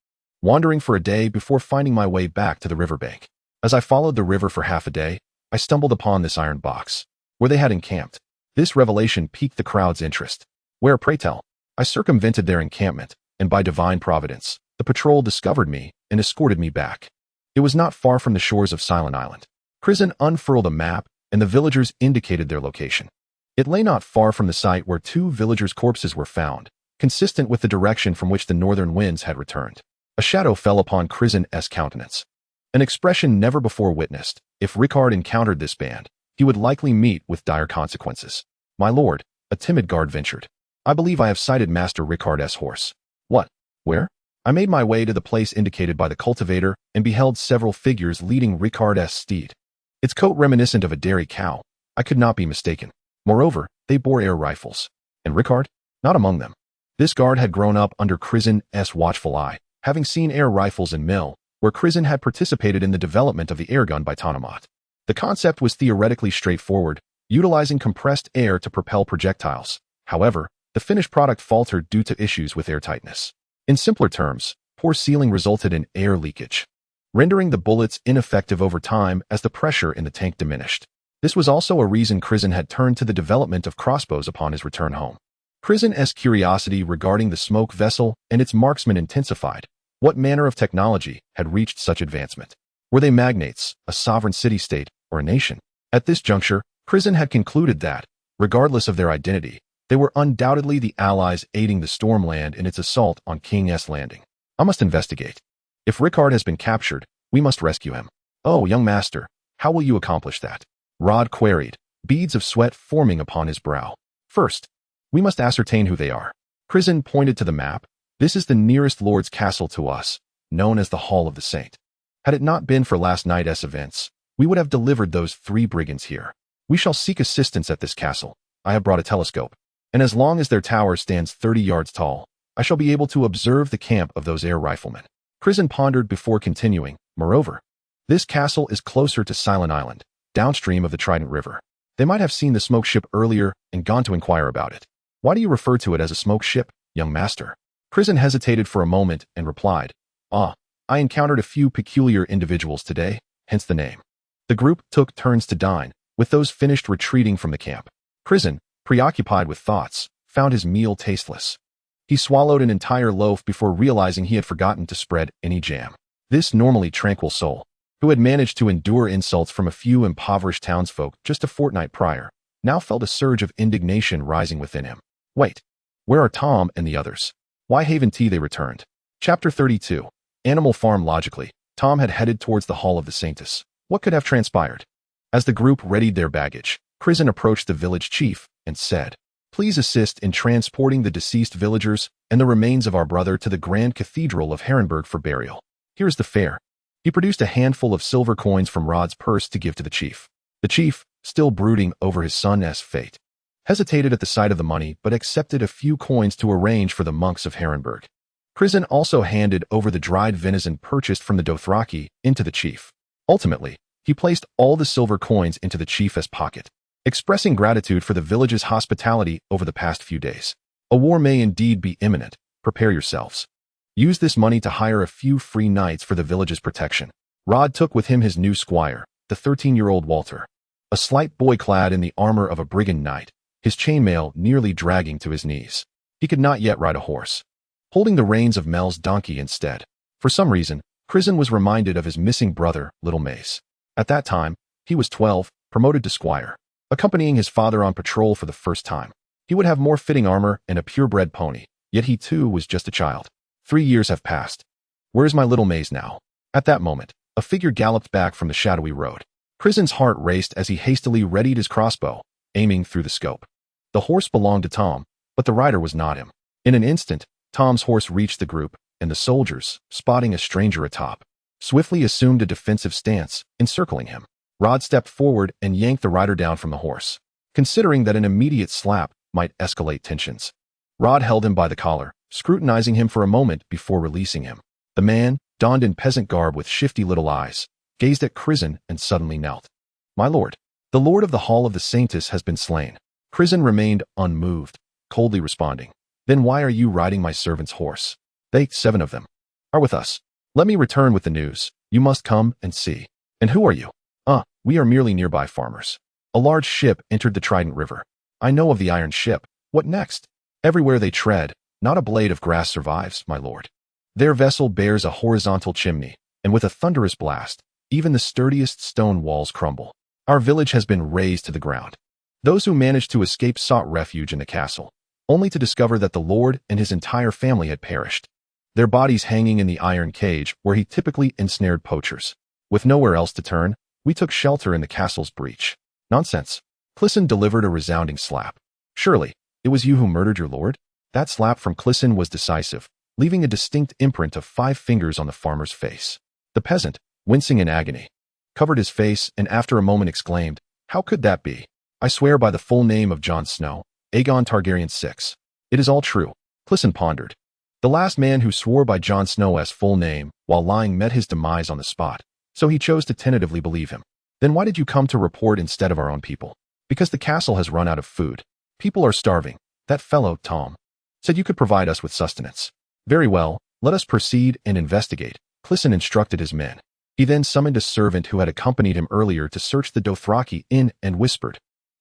wandering for a day before finding my way back to the riverbank. As I followed the river for half a day, I stumbled upon this iron box, where they had encamped. This revelation piqued the crowd's interest. Where, pray tell? I circumvented their encampment, and by divine providence, the patrol discovered me and escorted me back. It was not far from the shores of Silent Island. Crisen unfurled a map, and the villagers indicated their location. It lay not far from the site where 2 villagers' corpses were found, consistent with the direction from which the northern winds had returned. A shadow fell upon Crisen's countenance, an expression never before witnessed. If Rickard encountered this band, he would likely meet with dire consequences. My lord, a timid guard ventured. I believe I have sighted Master Rickard's horse. What? Where? I made my way to the place indicated by the cultivator and beheld several figures leading Rickard's steed. Its coat reminiscent of a dairy cow. I could not be mistaken. Moreover, they bore air rifles. And Rickard? Not among them. This guard had grown up under Crisen's watchful eye, having seen air rifles in mill, where Crisen had participated in the development of the airgun by Tonomat. The concept was theoretically straightforward, utilizing compressed air to propel projectiles. However, the finished product faltered due to issues with airtightness. In simpler terms, poor sealing resulted in air leakage, rendering the bullets ineffective over time as the pressure in the tank diminished. This was also a reason Crisen had turned to the development of crossbows upon his return home. Crisen's curiosity regarding the smoke vessel and its marksman intensified. What manner of technology had reached such advancement? Were they magnates, a sovereign city-state, or a nation? At this juncture, Crisen had concluded that, regardless of their identity, they were undoubtedly the allies aiding the Stormland in its assault on King's Landing. I must investigate. If Rickard has been captured, we must rescue him. Oh, young master, how will you accomplish that? Rod queried, beads of sweat forming upon his brow. First, we must ascertain who they are. Crisen pointed to the map. This is the nearest lord's castle to us, known as the Hall of the Saint. Had it not been for last night's events, we would have delivered those 3 brigands here. We shall seek assistance at this castle. I have brought a telescope, and as long as their tower stands 30 yards tall, I shall be able to observe the camp of those air riflemen. Crisen pondered before continuing. Moreover, this castle is closer to Silent Island, downstream of the Trident River. They might have seen the smoke ship earlier and gone to inquire about it. Why do you refer to it as a smoke ship, young master? Crisen hesitated for a moment and replied, I encountered a few peculiar individuals today, hence the name. The group took turns to dine, with those finished retreating from the camp. Crisen, preoccupied with thoughts, found his meal tasteless. He swallowed an entire loaf before realizing he had forgotten to spread any jam. This normally tranquil soul, who had managed to endure insults from a few impoverished townsfolk just a fortnight prior, now felt a surge of indignation rising within him. Wait, where are Tom and the others? Why haven't they returned? Chapter 32. Animal Farm. Logically, Tom had headed towards the Hall of the Saints. What could have transpired? As the group readied their baggage, Crisen approached the village chief and said, Please assist in transporting the deceased villagers and the remains of our brother to the Grand Cathedral of Herrenberg for burial. Here's the fare. He produced a handful of silver coins from Rod's purse to give to the chief. The chief, still brooding over his son's fate, hesitated at the sight of the money but accepted a few coins to arrange for the monks of Herrenberg. Crisen also handed over the dried venison purchased from the Dothraki into the chief. Ultimately, he placed all the silver coins into the chief's pocket, expressing gratitude for the village's hospitality over the past few days. A war may indeed be imminent. Prepare yourselves. Use this money to hire a few free knights for the village's protection. Rod took with him his new squire, the 13-year-old Walter, a slight boy clad in the armor of a brigand knight, his chainmail nearly dragging to his knees. He could not yet ride a horse, holding the reins of Mel's donkey instead. For some reason, Crisen was reminded of his missing brother, Little Mace. At that time, he was 12, promoted to squire, accompanying his father on patrol for the first time. He would have more fitting armor and a purebred pony, yet he too was just a child. 3 years have passed. Where's my Little Mace now? At that moment, a figure galloped back from the shadowy road. Crisen's heart raced as he hastily readied his crossbow, aiming through the scope. The horse belonged to Tom, but the rider was not him. In an instant, Tom's horse reached the group, and the soldiers, spotting a stranger atop, swiftly assumed a defensive stance, encircling him. Rod stepped forward and yanked the rider down from the horse, considering that an immediate slap might escalate tensions. Rod held him by the collar, scrutinizing him for a moment before releasing him. The man, donned in peasant garb with shifty little eyes, gazed at Crisen and suddenly knelt. My lord, the lord of the Hall of the Saints has been slain. Crisen remained unmoved, coldly responding. Then why are you riding my servant's horse? They, 7 of them, are with us. Let me return with the news. You must come and see. And who are you? We are merely nearby farmers. A large ship entered the Trident River. I know of the iron ship. What next? Everywhere they tread, not a blade of grass survives, my lord. Their vessel bears a horizontal chimney, and with a thunderous blast, even the sturdiest stone walls crumble. Our village has been razed to the ground. Those who managed to escape sought refuge in the castle, only to discover that the lord and his entire family had perished, their bodies hanging in the iron cage where he typically ensnared poachers. With nowhere else to turn, we took shelter in the castle's breach. Nonsense. Crisen delivered a resounding slap. Surely, it was you who murdered your lord? That slap from Crisen was decisive, leaving a distinct imprint of 5 fingers on the farmer's face. The peasant, wincing in agony, covered his face and after a moment exclaimed, How could that be? I swear by the full name of Jon Snow, Aegon Targaryen VI. It is all true. Crisen pondered. The last man who swore by Jon Snow's full name while lying met his demise on the spot, so he chose to tentatively believe him. Then why did you come to report instead of our own people? Because the castle has run out of food. People are starving. That fellow, Tom, said you could provide us with sustenance. Very well, let us proceed and investigate, Crisen instructed his men. He then summoned a servant who had accompanied him earlier to search the Dothraki Inn and whispered,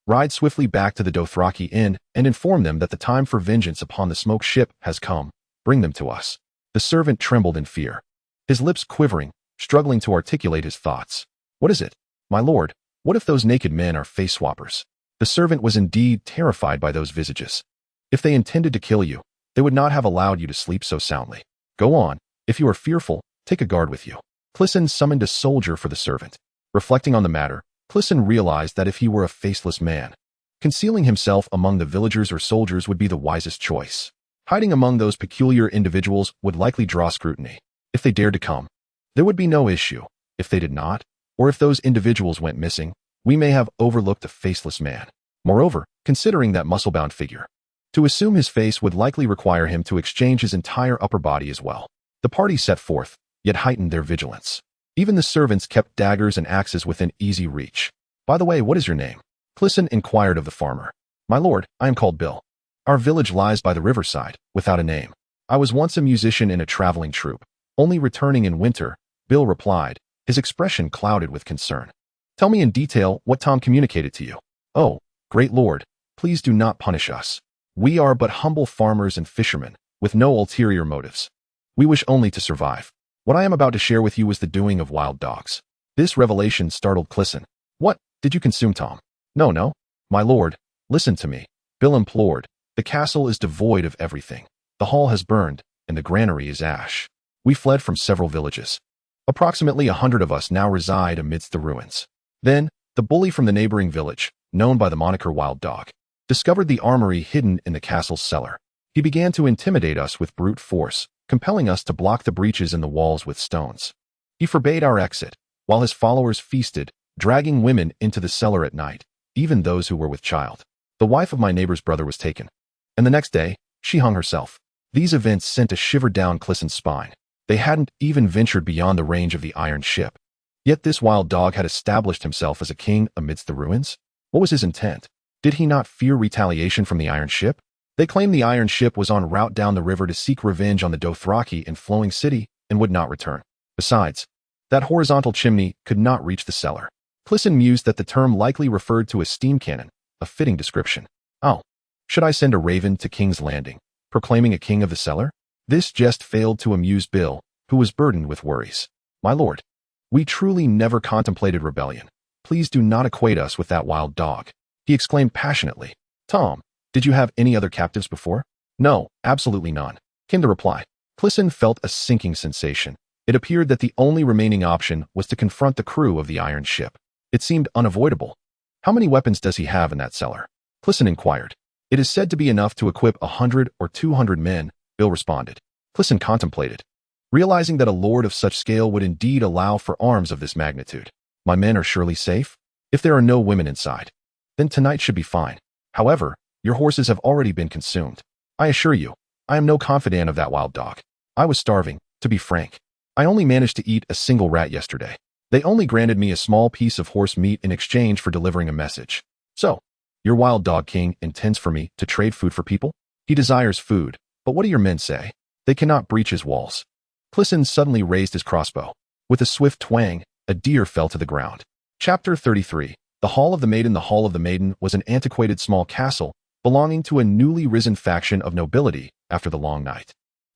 "Ride swiftly back to the Dothraki Inn and inform them that the time for vengeance upon the smoke ship has come. Bring them to us." The servant trembled in fear, his lips quivering, struggling to articulate his thoughts. "What is it, my lord? What if those naked men are face swappers?" The servant was indeed terrified by those visages. If they intended to kill you, they would not have allowed you to sleep so soundly. Go on. If you are fearful, take a guard with you. Crisen summoned a soldier for the servant. Reflecting on the matter, Crisen realized that if he were a faceless man, concealing himself among the villagers or soldiers would be the wisest choice. Hiding among those peculiar individuals would likely draw scrutiny. If they dared to come, there would be no issue. If they did not, or if those individuals went missing, we may have overlooked a faceless man. Moreover, considering that muscle-bound figure, to assume his face would likely require him to exchange his entire upper body as well. The party set forth, yet heightened their vigilance. Even the servants kept daggers and axes within easy reach. "By the way, what is your name?" Crisen inquired of the farmer. "My lord, I am called Bill. Our village lies by the riverside, without a name. I was once a musician in a traveling troupe, only returning in winter," Bill replied, his expression clouded with concern. "Tell me in detail what Tom communicated to you." "Oh, great lord, please do not punish us. We are but humble farmers and fishermen, with no ulterior motives. We wish only to survive. What I am about to share with you is the doing of wild dogs." This revelation startled Crisen. "What, did you consume Tom?" No, my lord, listen to me," Bill implored. "The castle is devoid of everything. The hall has burned, and the granary is ash. We fled from several villages. Approximately 100 of us now reside amidst the ruins. Then, the bully from the neighboring village, known by the moniker Wild Dog, discovered the armory hidden in the castle's cellar. He began to intimidate us with brute force, compelling us to block the breaches in the walls with stones. He forbade our exit, while his followers feasted, dragging women into the cellar at night, even those who were with child. The wife of my neighbor's brother was taken, and the next day, she hung herself. These events sent a shiver down Crisen's spine. They hadn't even ventured beyond the range of the iron ship. Yet this wild dog had established himself as a king amidst the ruins? What was his intent? Did he not fear retaliation from the iron ship? They claimed the iron ship was en route down the river to seek revenge on the Dothraki in Flowing City and would not return. Besides, that horizontal chimney could not reach the cellar. Crisen mused that the term likely referred to a steam cannon, a fitting description. Oh, should I send a raven to King's Landing, proclaiming a king of the cellar? This jest failed to amuse Bill, who was burdened with worries. "My lord, we truly never contemplated rebellion. Please do not equate us with that wild dog," he exclaimed passionately. "Tom, did you have any other captives before?" "No, absolutely none," came the reply. Crisen felt a sinking sensation. It appeared that the only remaining option was to confront the crew of the iron ship. It seemed unavoidable. "How many weapons does he have in that cellar?" Crisen inquired. "It is said to be enough to equip 100 or 200 men," Bill responded. Crisen contemplated, realizing that a lord of such scale would indeed allow for arms of this magnitude. "My men are surely safe? If there are no women inside, then tonight should be fine. However, your horses have already been consumed. I assure you, I am no confidant of that wild dog. I was starving, to be frank. I only managed to eat a single rat yesterday. They only granted me a small piece of horse meat in exchange for delivering a message. So, your wild dog king intends for me to trade food for people? He desires food, but what do your men say? They cannot breach his walls." Crisen suddenly raised his crossbow. With a swift twang, a deer fell to the ground. Chapter 33. The Hall of the Maiden. The Hall of the Maiden was an antiquated small castle belonging to a newly risen faction of nobility after the long night.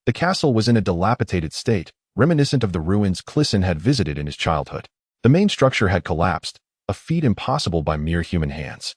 The castle was in a dilapidated state, reminiscent of the ruins Crisen had visited in his childhood. The main structure had collapsed, a feat impossible by mere human hands.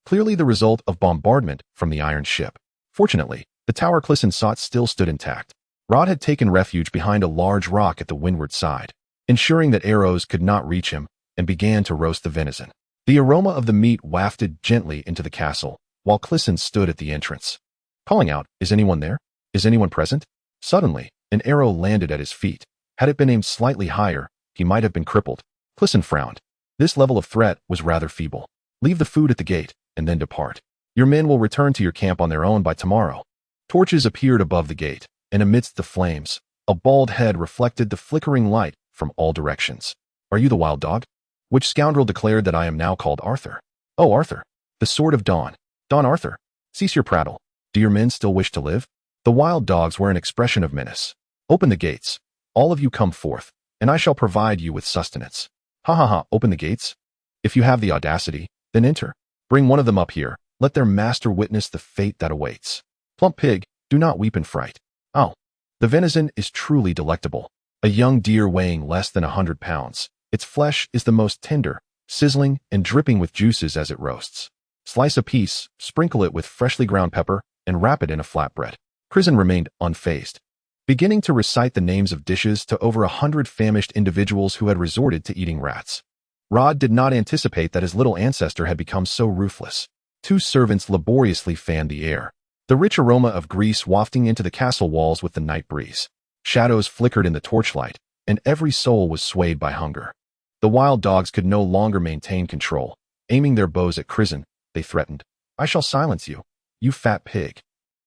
Clearly the result of bombardment from the iron ship. Fortunately, the tower Crisen sought still stood intact. Rod had taken refuge behind a large rock at the windward side, ensuring that arrows could not reach him, and began to roast the venison. The aroma of the meat wafted gently into the castle, while Crisen stood at the entrance, calling out, "Is anyone there? Is anyone present?" Suddenly, an arrow landed at his feet. Had it been aimed slightly higher, he might have been crippled. Crisen frowned. This level of threat was rather feeble. "Leave the food at the gate, and then depart. Your men will return to your camp on their own by tomorrow." Torches appeared above the gate, and amidst the flames, a bald head reflected the flickering light from all directions. "Are you the wild dog?" Which scoundrel declared that I am now called Arthur? "Oh, Arthur, the sword of dawn. Don Arthur, cease your prattle. Do your men still wish to live?" The wild dogs were an expression of menace. "Open the gates. All of you come forth, and I shall provide you with sustenance." "Ha ha ha, open the gates? If you have the audacity, then enter. Bring one of them up here. Let their master witness the fate that awaits. Plump pig, do not weep in fright. Oh, the venison is truly delectable. A young deer weighing less than 100 pounds. Its flesh is the most tender, sizzling and dripping with juices as it roasts. Slice a piece, sprinkle it with freshly ground pepper, and wrap it in a flatbread." Crisen remained unfazed, beginning to recite the names of dishes to over 100 famished individuals who had resorted to eating rats. Rod did not anticipate that his little ancestor had become so ruthless. 2 servants laboriously fanned the air, the rich aroma of grease wafting into the castle walls with the night breeze. Shadows flickered in the torchlight, and every soul was swayed by hunger. The wild dogs could no longer maintain control. Aiming their bows at Crisen, they threatened, "I shall silence you, you fat pig."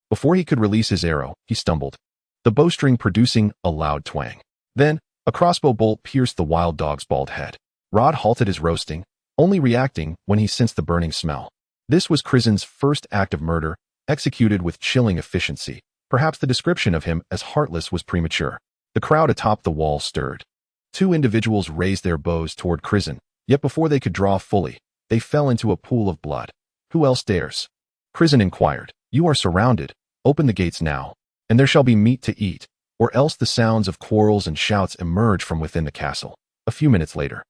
Before he could release his arrow, he stumbled, the bowstring producing a loud twang. Then, a crossbow bolt pierced the wild dog's bald head. Rod halted his roasting, only reacting when he sensed the burning smell. This was Crisen's first act of murder, executed with chilling efficiency. Perhaps the description of him as heartless was premature. The crowd atop the wall stirred. 2 individuals raised their bows toward Crisen, yet before they could draw fully, they fell into a pool of blood. "Who else dares?" Crisen inquired. "You are surrounded. Open the gates now, and there shall be meat to eat, or else." The sounds of quarrels and shouts emerged from within the castle. A few minutes later,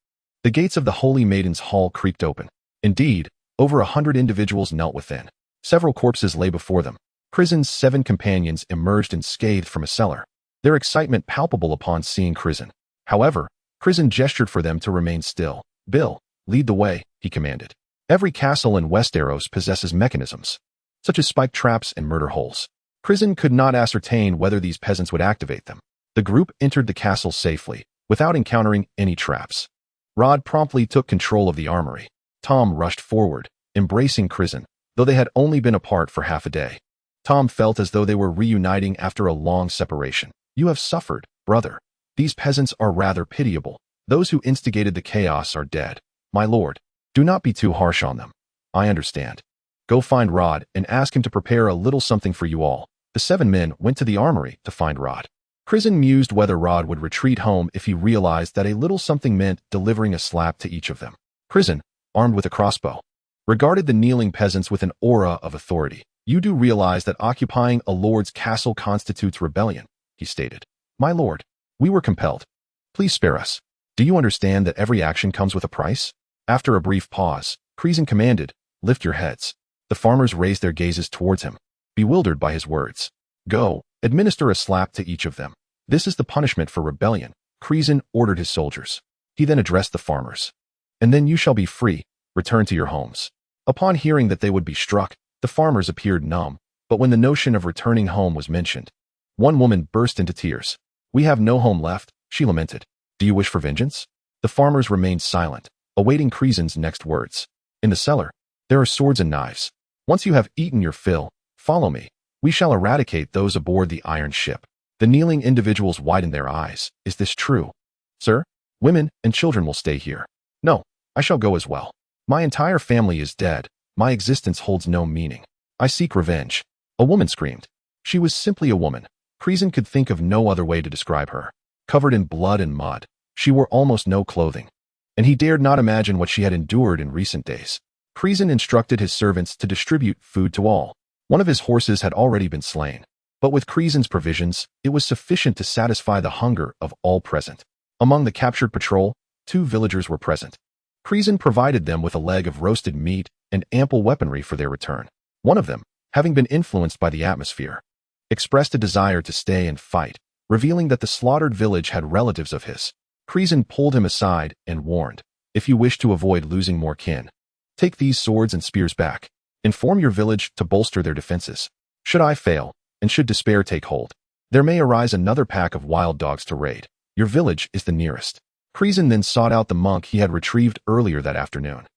the gates of the Holy Maiden's Hall creaked open. Indeed, over 100 individuals knelt within. Several corpses lay before them. Crisen's 7 companions emerged unscathed from a cellar, their excitement palpable upon seeing Crisen. However, Crisen gestured for them to remain still. "Bill, lead the way," he commanded. Every castle in Westeros possesses mechanisms, such as spike traps and murder holes. Crisen could not ascertain whether these peasants would activate them. The group entered the castle safely, without encountering any traps. Rod promptly took control of the armory. Tom rushed forward, embracing Crisen, though they had only been apart for half a day. Tom felt as though they were reuniting after a long separation. "You have suffered, brother. These peasants are rather pitiable. Those who instigated the chaos are dead. My lord, do not be too harsh on them. I understand. Go find Rod and ask him to prepare a little something for you all." The 7 men went to the armory to find Rod. Crisen mused whether Rod would retreat home if he realized that a little something meant delivering a slap to each of them. Crisen, armed with a crossbow, regarded the kneeling peasants with an aura of authority. "You do realize that occupying a lord's castle constitutes rebellion," he stated. "My lord, we were compelled. Please spare us. Do you understand that every action comes with a price?" After a brief pause, Crisen commanded, "Lift your heads." The farmers raised their gazes towards him, bewildered by his words. "Go, administer a slap to each of them. This is the punishment for rebellion," Crisen ordered his soldiers. He then addressed the farmers. "And then you shall be free. Return to your homes." Upon hearing that they would be struck, the farmers appeared numb, but when the notion of returning home was mentioned, one woman burst into tears. "We have no home left," she lamented. "Do you wish for vengeance?" The farmers remained silent, awaiting Crisen's next words. "In the cellar, there are swords and knives. Once you have eaten your fill, follow me. We shall eradicate those aboard the iron ship." The kneeling individuals widened their eyes. "Is this true?" "Sir, women and children will stay here." "No, I shall go as well. My entire family is dead. My existence holds no meaning. I seek revenge." A woman screamed. She was simply a woman. Crisen could think of no other way to describe her. Covered in blood and mud, she wore almost no clothing, and he dared not imagine what she had endured in recent days. Crisen instructed his servants to distribute food to all. One of his horses had already been slain, but with Crisen's provisions, it was sufficient to satisfy the hunger of all present. Among the captured patrol, 2 villagers were present. Crisen provided them with a leg of roasted meat and ample weaponry for their return. One of them, having been influenced by the atmosphere, expressed a desire to stay and fight, revealing that the slaughtered village had relatives of his. Crisen pulled him aside and warned, "If you wish to avoid losing more kin, take these swords and spears back. Inform your village to bolster their defenses. Should I fail, and should despair take hold, there may arise another pack of wild dogs to raid. Your village is the nearest." Crisen then sought out the monk he had retrieved earlier that afternoon,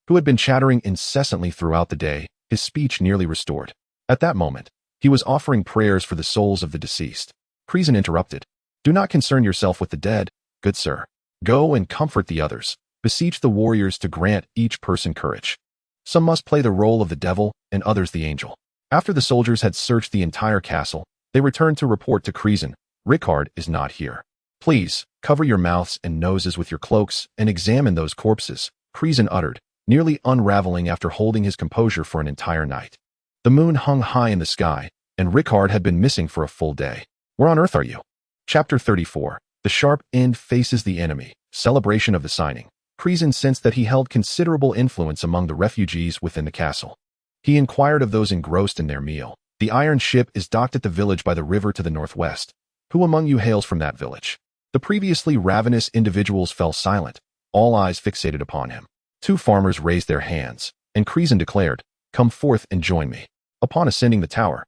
who had been chattering incessantly throughout the day, his speech nearly restored. At that moment, he was offering prayers for the souls of the deceased. Crisen interrupted. Do not concern yourself with the dead, good sir. Go and comfort the others. Beseech the warriors to grant each person courage. Some must play the role of the devil and others the angel. After the soldiers had searched the entire castle, they returned to report to Crisen. Rickard is not here. Please, cover your mouths and noses with your cloaks and examine those corpses, Crisen uttered, nearly unraveling after holding his composure for an entire night. The moon hung high in the sky, and Rickard had been missing for a full day. Where on earth are you? Chapter 34. The sharp end faces the enemy. Celebration of the signing. Crisen sensed that he held considerable influence among the refugees within the castle. He inquired of those engrossed in their meal. The iron ship is docked at the village by the river to the northwest. Who among you hails from that village? The previously ravenous individuals fell silent, all eyes fixated upon him. 2 farmers raised their hands, and Crisen declared, Come forth and join me. Upon ascending the tower,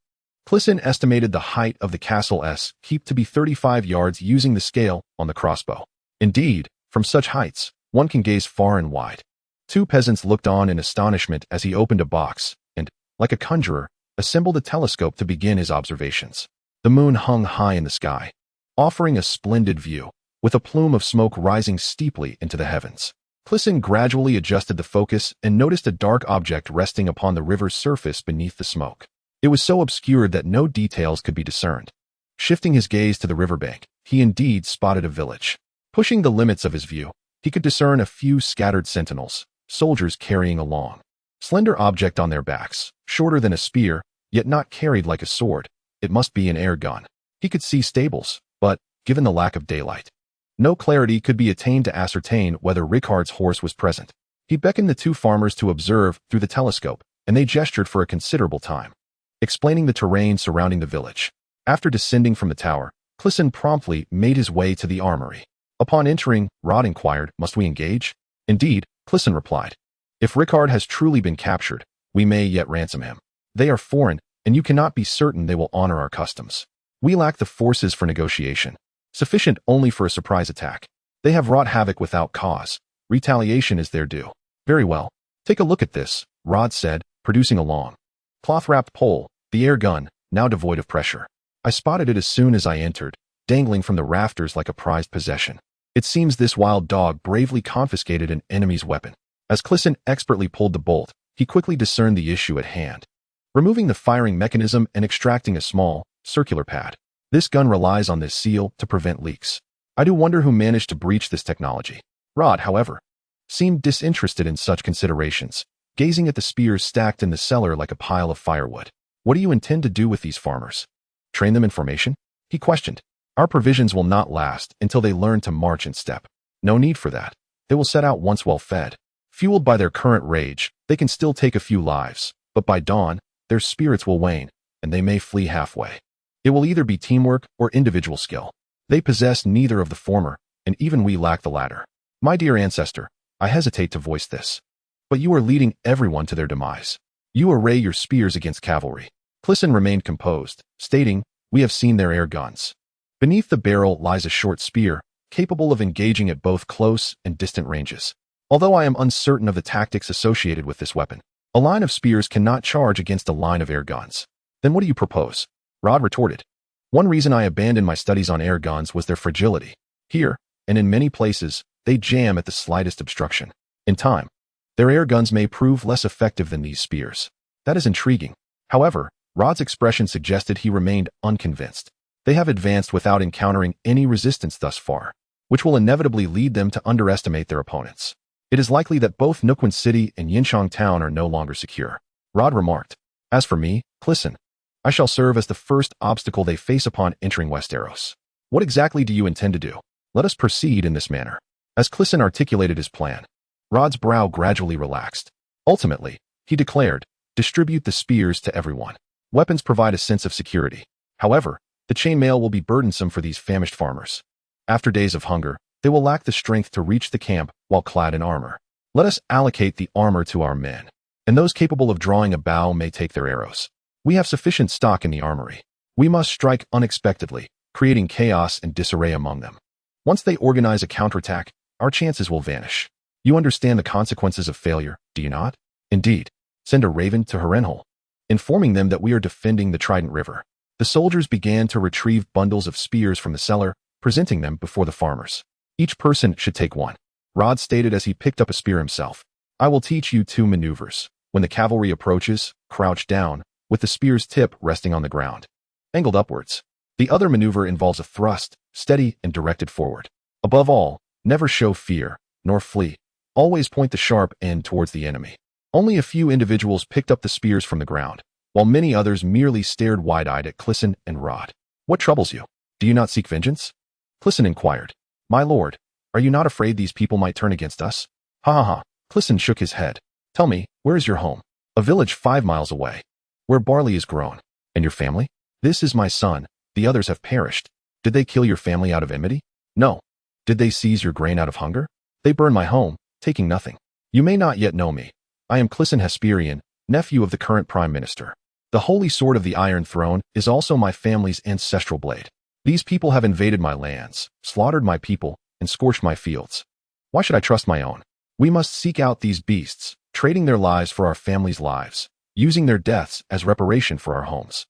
Crisen estimated the height of the castle's keep to be 35 yards using the scale on the crossbow. Indeed, from such heights, one can gaze far and wide. 2 peasants looked on in astonishment as he opened a box and, like a conjurer, assembled a telescope to begin his observations. The moon hung high in the sky, offering a splendid view, with a plume of smoke rising steeply into the heavens. Crisen gradually adjusted the focus and noticed a dark object resting upon the river's surface beneath the smoke. It was so obscured that no details could be discerned. Shifting his gaze to the riverbank, he indeed spotted a village. Pushing the limits of his view, he could discern a few scattered sentinels, soldiers carrying a long, slender object on their backs, shorter than a spear, yet not carried like a sword. It must be an air gun. He could see stables, but, given the lack of daylight, no clarity could be attained to ascertain whether Rickard's horse was present. He beckoned the 2 farmers to observe through the telescope, and they gestured for a considerable time, explaining the terrain surrounding the village. After descending from the tower, Crisen promptly made his way to the armory. Upon entering, Rod inquired, Must we engage? Indeed, Crisen replied. If Rickard has truly been captured, we may yet ransom him. They are foreign, and you cannot be certain they will honor our customs. We lack the forces for negotiation, sufficient only for a surprise attack. They have wrought havoc without cause. Retaliation is their due. Very well. Take a look at this, Rod said, producing a long, cloth-wrapped pole, the air gun, now devoid of pressure. I spotted it as soon as I entered, dangling from the rafters like a prized possession. It seems this wild dog bravely confiscated an enemy's weapon. As Crisen expertly pulled the bolt, he quickly discerned the issue at hand. Removing the firing mechanism and extracting a small, circular pad. This gun relies on this seal to prevent leaks. I do wonder who managed to breach this technology. Rod, however, seemed disinterested in such considerations, gazing at the spears stacked in the cellar like a pile of firewood. What do you intend to do with these farmers? Train them in formation? He questioned. Our provisions will not last until they learn to march in step. No need for that. They will set out once well fed. Fueled by their current rage, they can still take a few lives, but by dawn, their spirits will wane, and they may flee halfway. It will either be teamwork or individual skill. They possess neither of the former, and even we lack the latter. My dear ancestor, I hesitate to voice this, but you are leading everyone to their demise. You array your spears against cavalry. Crisen remained composed, stating, We have seen their air guns. Beneath the barrel lies a short spear, capable of engaging at both close and distant ranges. Although I am uncertain of the tactics associated with this weapon, a line of spears cannot charge against a line of air guns. Then what do you propose? Rod retorted. One reason I abandoned my studies on air guns was their fragility. Here, and in many places, they jam at the slightest obstruction. In time, their air guns may prove less effective than these spears. That is intriguing. However, Rod's expression suggested he remained unconvinced. They have advanced without encountering any resistance thus far, which will inevitably lead them to underestimate their opponents. It is likely that both Nukwin City and Yinchang Town are no longer secure. Rod remarked. As for me, Crisen, I shall serve as the first obstacle they face upon entering Westeros. What exactly do you intend to do? Let us proceed in this manner. As Crisen articulated his plan, Rod's brow gradually relaxed. Ultimately, he declared, distribute the spears to everyone. Weapons provide a sense of security. However, the chainmail will be burdensome for these famished farmers. After days of hunger, they will lack the strength to reach the camp while clad in armor. Let us allocate the armor to our men, and those capable of drawing a bow may take their arrows. We have sufficient stock in the armory. We must strike unexpectedly, creating chaos and disarray among them. Once they organize a counterattack, our chances will vanish. You understand the consequences of failure, do you not? Indeed. Send a raven to Harrenhal, informing them that we are defending the Trident River. The soldiers began to retrieve bundles of spears from the cellar, presenting them before the farmers. Each person should take one, Rod stated as he picked up a spear himself. I will teach you 2 maneuvers. When the cavalry approaches, crouch down, with the spear's tip resting on the ground, angled upwards. The other maneuver involves a thrust, steady and directed forward. Above all, never show fear, nor flee. Always point the sharp end towards the enemy. Only a few individuals picked up the spears from the ground, while many others merely stared wide-eyed at Crisen and Rod. What troubles you? Do you not seek vengeance? Crisen inquired. My lord, are you not afraid these people might turn against us? Ha ha ha. Crisen shook his head. Tell me, where is your home? A village 5 miles away, where barley is grown. And your family? This is my son. The others have perished. Did they kill your family out of enmity? No. Did they seize your grain out of hunger? They burned my home, taking nothing. You may not yet know me. I am Crisen Hesperian, nephew of the current prime minister. The holy sword of the Iron Throne is also my family's ancestral blade. These people have invaded my lands, slaughtered my people, and scorched my fields. Why should I trust my own? We must seek out these beasts, trading their lives for our family's lives, using their deaths as reparation for our homes.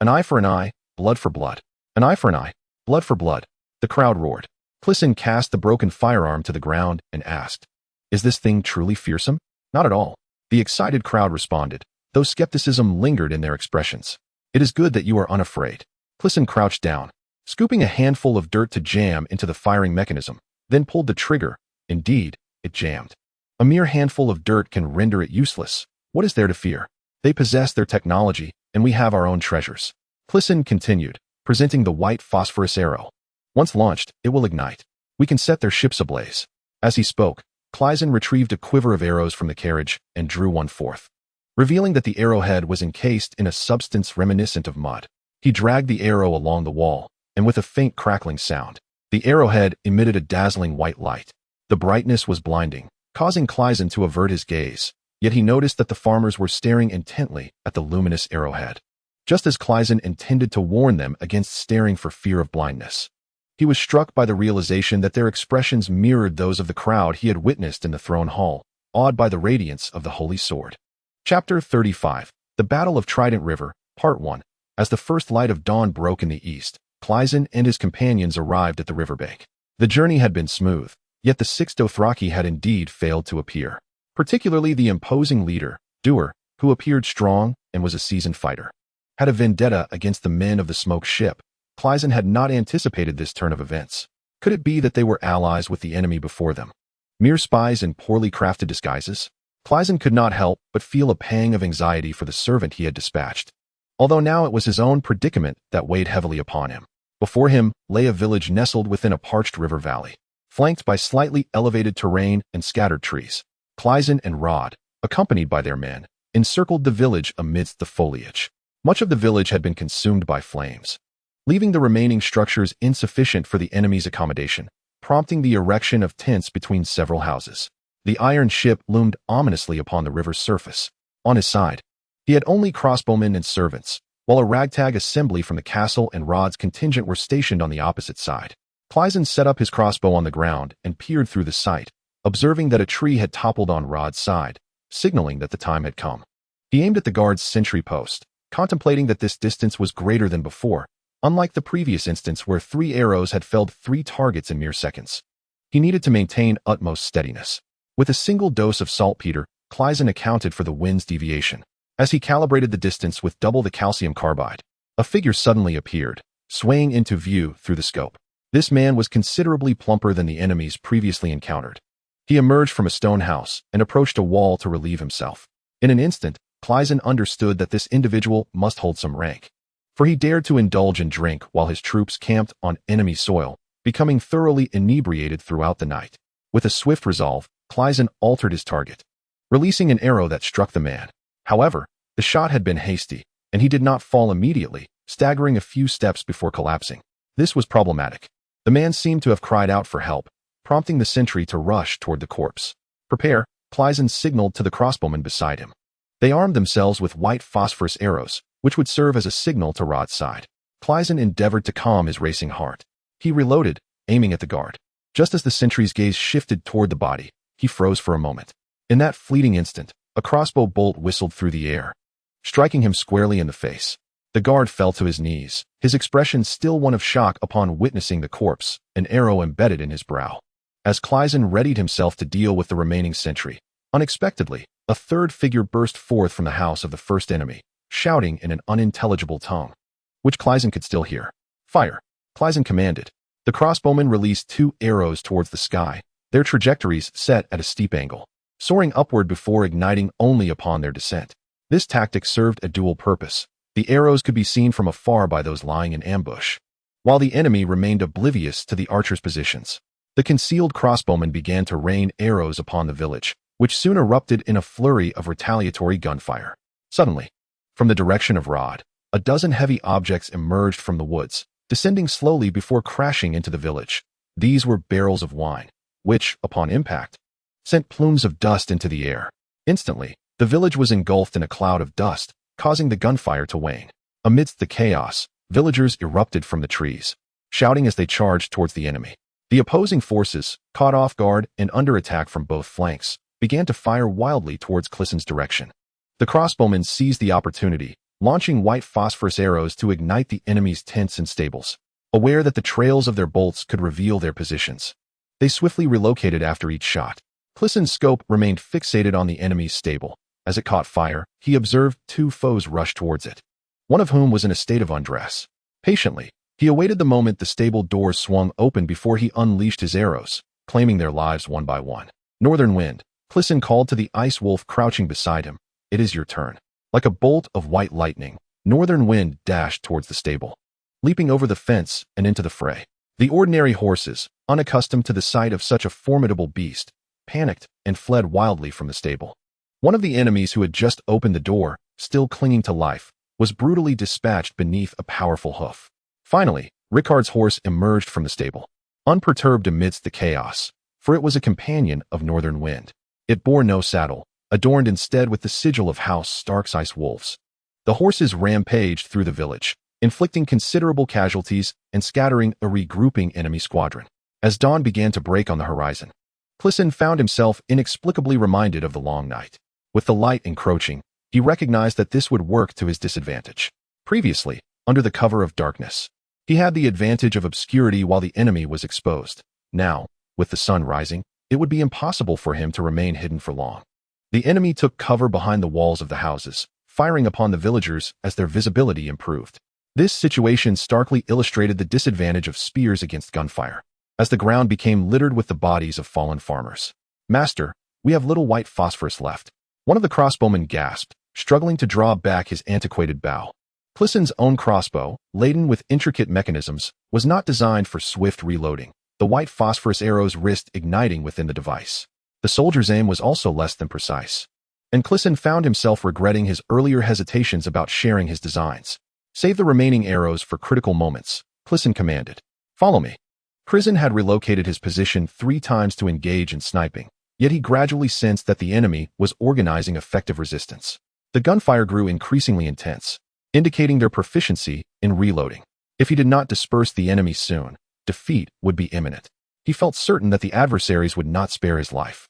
An eye for an eye, blood for blood. An eye for an eye, blood for blood. The crowd roared. Crisen cast the broken firearm to the ground and asked, Is this thing truly fearsome? Not at all. The excited crowd responded, though skepticism lingered in their expressions. It is good that you are unafraid. Crisen crouched down, scooping a handful of dirt to jam into the firing mechanism, then pulled the trigger. Indeed, it jammed. A mere handful of dirt can render it useless. What is there to fear? They possess their technology, and we have our own treasures. Crisen continued, presenting the white phosphorus arrow. Once launched, it will ignite. We can set their ships ablaze. As he spoke, Crisen retrieved a quiver of arrows from the carriage and drew one forth. Revealing that the arrowhead was encased in a substance reminiscent of mud. He dragged the arrow along the wall, and with a faint crackling sound, the arrowhead emitted a dazzling white light. The brightness was blinding, causing Crisen to avert his gaze, yet he noticed that the farmers were staring intently at the luminous arrowhead, just as Crisen intended to warn them against staring for fear of blindness. He was struck by the realization that their expressions mirrored those of the crowd he had witnessed in the throne hall, awed by the radiance of the holy sword. Chapter 35. The Battle of Trident River, Part 1. As the first light of dawn broke in the east, Crisen and his companions arrived at the riverbank. The journey had been smooth, yet the 6 Dothraki had indeed failed to appear. Particularly the imposing leader, Duer, who appeared strong and was a seasoned fighter, had a vendetta against the men of the smoke ship. Crisen had not anticipated this turn of events. Could it be that they were allies with the enemy before them? Mere spies in poorly crafted disguises? Crisen could not help but feel a pang of anxiety for the servant he had dispatched, although now it was his own predicament that weighed heavily upon him. Before him lay a village nestled within a parched river valley, flanked by slightly elevated terrain and scattered trees. Crisen and Rod, accompanied by their men, encircled the village amidst the foliage. Much of the village had been consumed by flames, leaving the remaining structures insufficient for the enemy's accommodation, prompting the erection of tents between several houses. The iron ship loomed ominously upon the river's surface. On his side, he had only crossbowmen and servants, while a ragtag assembly from the castle and Rod's contingent were stationed on the opposite side. Crisen set up his crossbow on the ground and peered through the sight, observing that a tree had toppled on Rod's side, signaling that the time had come. He aimed at the guard's sentry post, contemplating that this distance was greater than before, unlike the previous instance where 3 arrows had felled 3 targets in mere seconds. He needed to maintain utmost steadiness. With a single dose of saltpeter, Crisen accounted for the wind's deviation. As he calibrated the distance with double the calcium carbide, a figure suddenly appeared, swaying into view through the scope. This man was considerably plumper than the enemies previously encountered. He emerged from a stone house and approached a wall to relieve himself. In an instant, Crisen understood that this individual must hold some rank, for he dared to indulge in drink while his troops camped on enemy soil, becoming thoroughly inebriated throughout the night. With a swift resolve, Crisen altered his target, releasing an arrow that struck the man. However, the shot had been hasty, and he did not fall immediately, staggering a few steps before collapsing. This was problematic. The man seemed to have cried out for help, prompting the sentry to rush toward the corpse. Prepare, Crisen signaled to the crossbowmen beside him. They armed themselves with white phosphorus arrows, which would serve as a signal to Rod's side. Crisen endeavored to calm his racing heart. He reloaded, aiming at the guard. Just as the sentry's gaze shifted toward the body, he froze for a moment. In that fleeting instant, a crossbow bolt whistled through the air, striking him squarely in the face. The guard fell to his knees, his expression still one of shock upon witnessing the corpse, an arrow embedded in his brow. As Crisen readied himself to deal with the remaining sentry, unexpectedly, a third figure burst forth from the house of the first enemy, shouting in an unintelligible tongue, which Crisen could still hear. Fire! Crisen commanded. The crossbowmen released 2 arrows towards the sky, their trajectories set at a steep angle, soaring upward before igniting only upon their descent. This tactic served a dual purpose. The arrows could be seen from afar by those lying in ambush, while the enemy remained oblivious to the archers' positions. The concealed crossbowmen began to rain arrows upon the village, which soon erupted in a flurry of retaliatory gunfire. Suddenly, from the direction of Rod, a dozen heavy objects emerged from the woods, descending slowly before crashing into the village. These were barrels of wine, which, upon impact, sent plumes of dust into the air. Instantly, the village was engulfed in a cloud of dust, causing the gunfire to wane. Amidst the chaos, villagers erupted from the trees, shouting as they charged towards the enemy. The opposing forces, caught off guard and under attack from both flanks, began to fire wildly towards Crisen's direction. The crossbowmen seized the opportunity, launching white phosphorus arrows to ignite the enemy's tents and stables. Aware that the trails of their bolts could reveal their positions, they swiftly relocated after each shot. Crisen's scope remained fixated on the enemy's stable. As it caught fire, he observed 2 foes rush towards it, one of whom was in a state of undress. Patiently, he awaited the moment the stable doors swung open before he unleashed his arrows, claiming their lives one by one. Northern Wind, Crisen called to the ice wolf crouching beside him. It is your turn. Like a bolt of white lightning, Northern Wind dashed towards the stable, leaping over the fence and into the fray. The ordinary horses, unaccustomed to the sight of such a formidable beast, panicked and fled wildly from the stable. One of the enemies who had just opened the door, still clinging to life, was brutally dispatched beneath a powerful hoof. Finally, Rickard's horse emerged from the stable, unperturbed amidst the chaos, for it was a companion of Northern Wind. It bore no saddle, adorned instead with the sigil of House Stark's ice wolves. The horses rampaged through the village, inflicting considerable casualties and scattering a regrouping enemy squadron. As dawn began to break on the horizon, Crisen found himself inexplicably reminded of the long night. With the light encroaching, he recognized that this would work to his disadvantage. Previously, under the cover of darkness, he had the advantage of obscurity while the enemy was exposed. Now, with the sun rising, it would be impossible for him to remain hidden for long. The enemy took cover behind the walls of the houses, firing upon the villagers as their visibility improved. This situation starkly illustrated the disadvantage of spears against gunfire, as the ground became littered with the bodies of fallen farmers. Master, we have little white phosphorus left. One of the crossbowmen gasped, struggling to draw back his antiquated bow. Crisen's own crossbow, laden with intricate mechanisms, was not designed for swift reloading, the white phosphorus arrows risked igniting within the device. The soldier's aim was also less than precise, and Crisen found himself regretting his earlier hesitations about sharing his designs. Save the remaining arrows for critical moments, Crisen commanded. Follow me. Crisen had relocated his position 3 times to engage in sniping, yet he gradually sensed that the enemy was organizing effective resistance. The gunfire grew increasingly intense, indicating their proficiency in reloading. If he did not disperse the enemy soon, defeat would be imminent. He felt certain that the adversaries would not spare his life.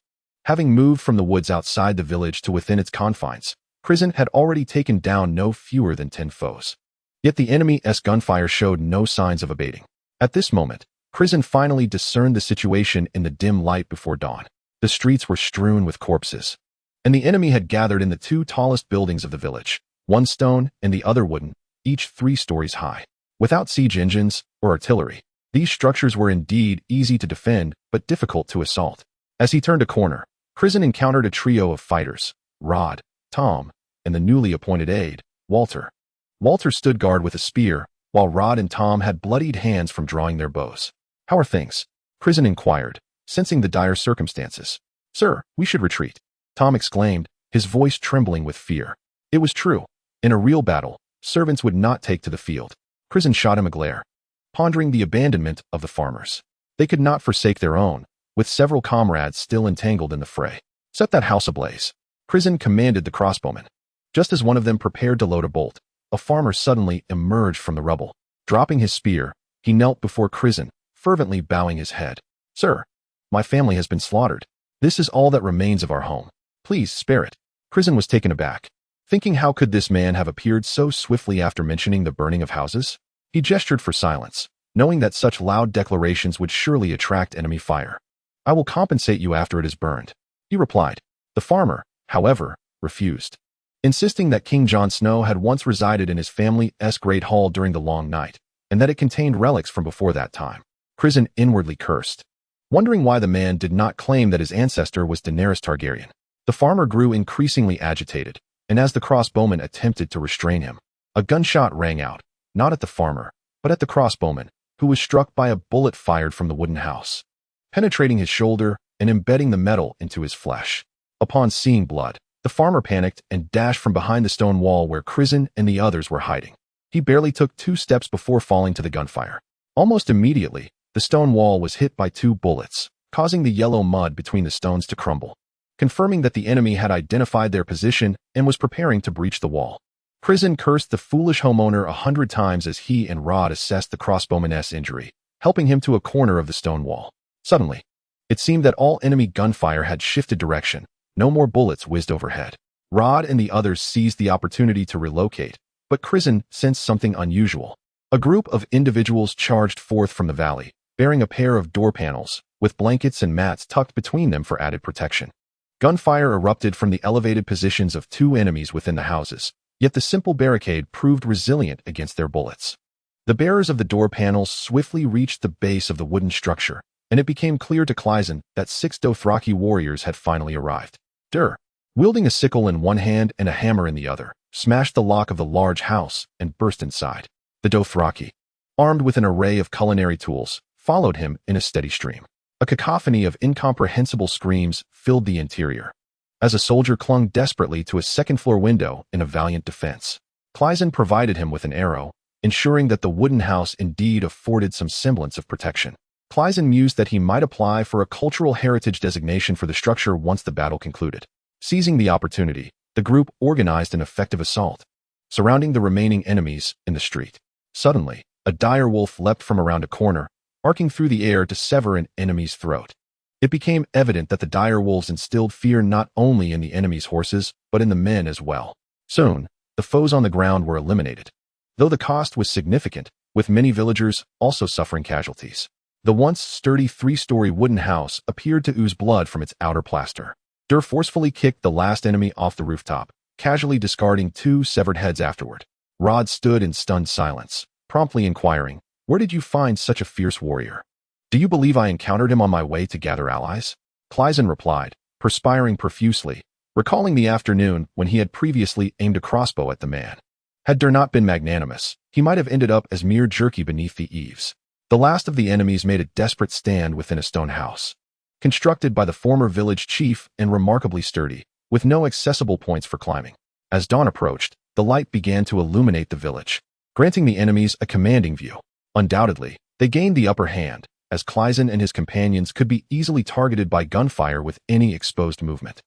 Having moved from the woods outside the village to within its confines, Crisen had already taken down no fewer than 10 foes. Yet the enemy's gunfire showed no signs of abating. At this moment, Crisen finally discerned the situation in the dim light before dawn. The streets were strewn with corpses, and the enemy had gathered in the 2 tallest buildings of the village, one stone and the other wooden, each 3 stories high. Without siege engines or artillery, these structures were indeed easy to defend but difficult to assault. As he turned a corner, Crisen encountered a trio of fighters, Rod, Tom, and the newly appointed aide, Walter. Walter stood guard with a spear, while Rod and Tom had bloodied hands from drawing their bows. "How are things?" Crisen inquired, sensing the dire circumstances. "Sir, we should retreat," Tom exclaimed, his voice trembling with fear. It was true. In a real battle, servants would not take to the field. Crisen shot him a glare, pondering the abandonment of the farmers. They could not forsake their own, with several comrades still entangled in the fray. "Set that house ablaze," Crisen commanded the crossbowmen. Just as one of them prepared to load a bolt, a farmer suddenly emerged from the rubble. Dropping his spear, he knelt before Crisen, fervently bowing his head. "Sir, my family has been slaughtered. This is all that remains of our home. Please spare it." Crisen was taken aback. Thinking how could this man have appeared so swiftly after mentioning the burning of houses? He gestured for silence, knowing that such loud declarations would surely attract enemy fire. "I will compensate you after it is burned," he replied. The farmer, however, refused, insisting that King Jon Snow had once resided in his family's great hall during the long night, and that it contained relics from before that time. Crisen inwardly cursed, wondering why the man did not claim that his ancestor was Daenerys Targaryen. The farmer grew increasingly agitated, and as the crossbowman attempted to restrain him, a gunshot rang out, not at the farmer, but at the crossbowman, who was struck by a bullet fired from the wooden house, penetrating his shoulder and embedding the metal into his flesh. Upon seeing blood, the farmer panicked and dashed from behind the stone wall where Crisen and the others were hiding. He barely took 2 steps before falling to the gunfire. Almost immediately, the stone wall was hit by 2 bullets, causing the yellow mud between the stones to crumble, confirming that the enemy had identified their position and was preparing to breach the wall. Crisen cursed the foolish homeowner 100 times as he and Rod assessed the crossbowman's injury, helping him to a corner of the stone wall. Suddenly, it seemed that all enemy gunfire had shifted direction. No more bullets whizzed overhead. Rod and the others seized the opportunity to relocate, but Crisen sensed something unusual. A group of individuals charged forth from the valley, bearing a pair of door panels, with blankets and mats tucked between them for added protection. Gunfire erupted from the elevated positions of 2 enemies within the houses, yet the simple barricade proved resilient against their bullets. The bearers of the door panels swiftly reached the base of the wooden structure, and it became clear to Crisen that 6 Dothraki warriors had finally arrived. Dur, wielding a sickle in one hand and a hammer in the other, smashed the lock of the large house and burst inside. The Dothraki, armed with an array of culinary tools, followed him in a steady stream. A cacophony of incomprehensible screams filled the interior, as a soldier clung desperately to a second-floor window in a valiant defense. Crisen provided him with an arrow, ensuring that the wooden house indeed afforded some semblance of protection. Crisen mused that he might apply for a cultural heritage designation for the structure once the battle concluded. Seizing the opportunity, the group organized an effective assault, surrounding the remaining enemies in the street. Suddenly, a dire wolf leapt from around a corner, arcing through the air to sever an enemy's throat. It became evident that the dire wolves instilled fear not only in the enemy's horses, but in the men as well. Soon, the foes on the ground were eliminated, though the cost was significant, with many villagers also suffering casualties. The once sturdy 3-story wooden house appeared to ooze blood from its outer plaster. Dur forcefully kicked the last enemy off the rooftop, casually discarding 2 severed heads afterward. Rod stood in stunned silence, promptly inquiring, "Where did you find such a fierce warrior? Do you believe I encountered him on my way to gather allies?" Crisen replied, perspiring profusely, recalling the afternoon when he had previously aimed a crossbow at the man. Had Dur not been magnanimous, he might have ended up as mere jerky beneath the eaves. The last of the enemies made a desperate stand within a stone house, constructed by the former village chief and remarkably sturdy, with no accessible points for climbing. As dawn approached, the light began to illuminate the village, granting the enemies a commanding view. Undoubtedly, they gained the upper hand, as Crisen and his companions could be easily targeted by gunfire with any exposed movement.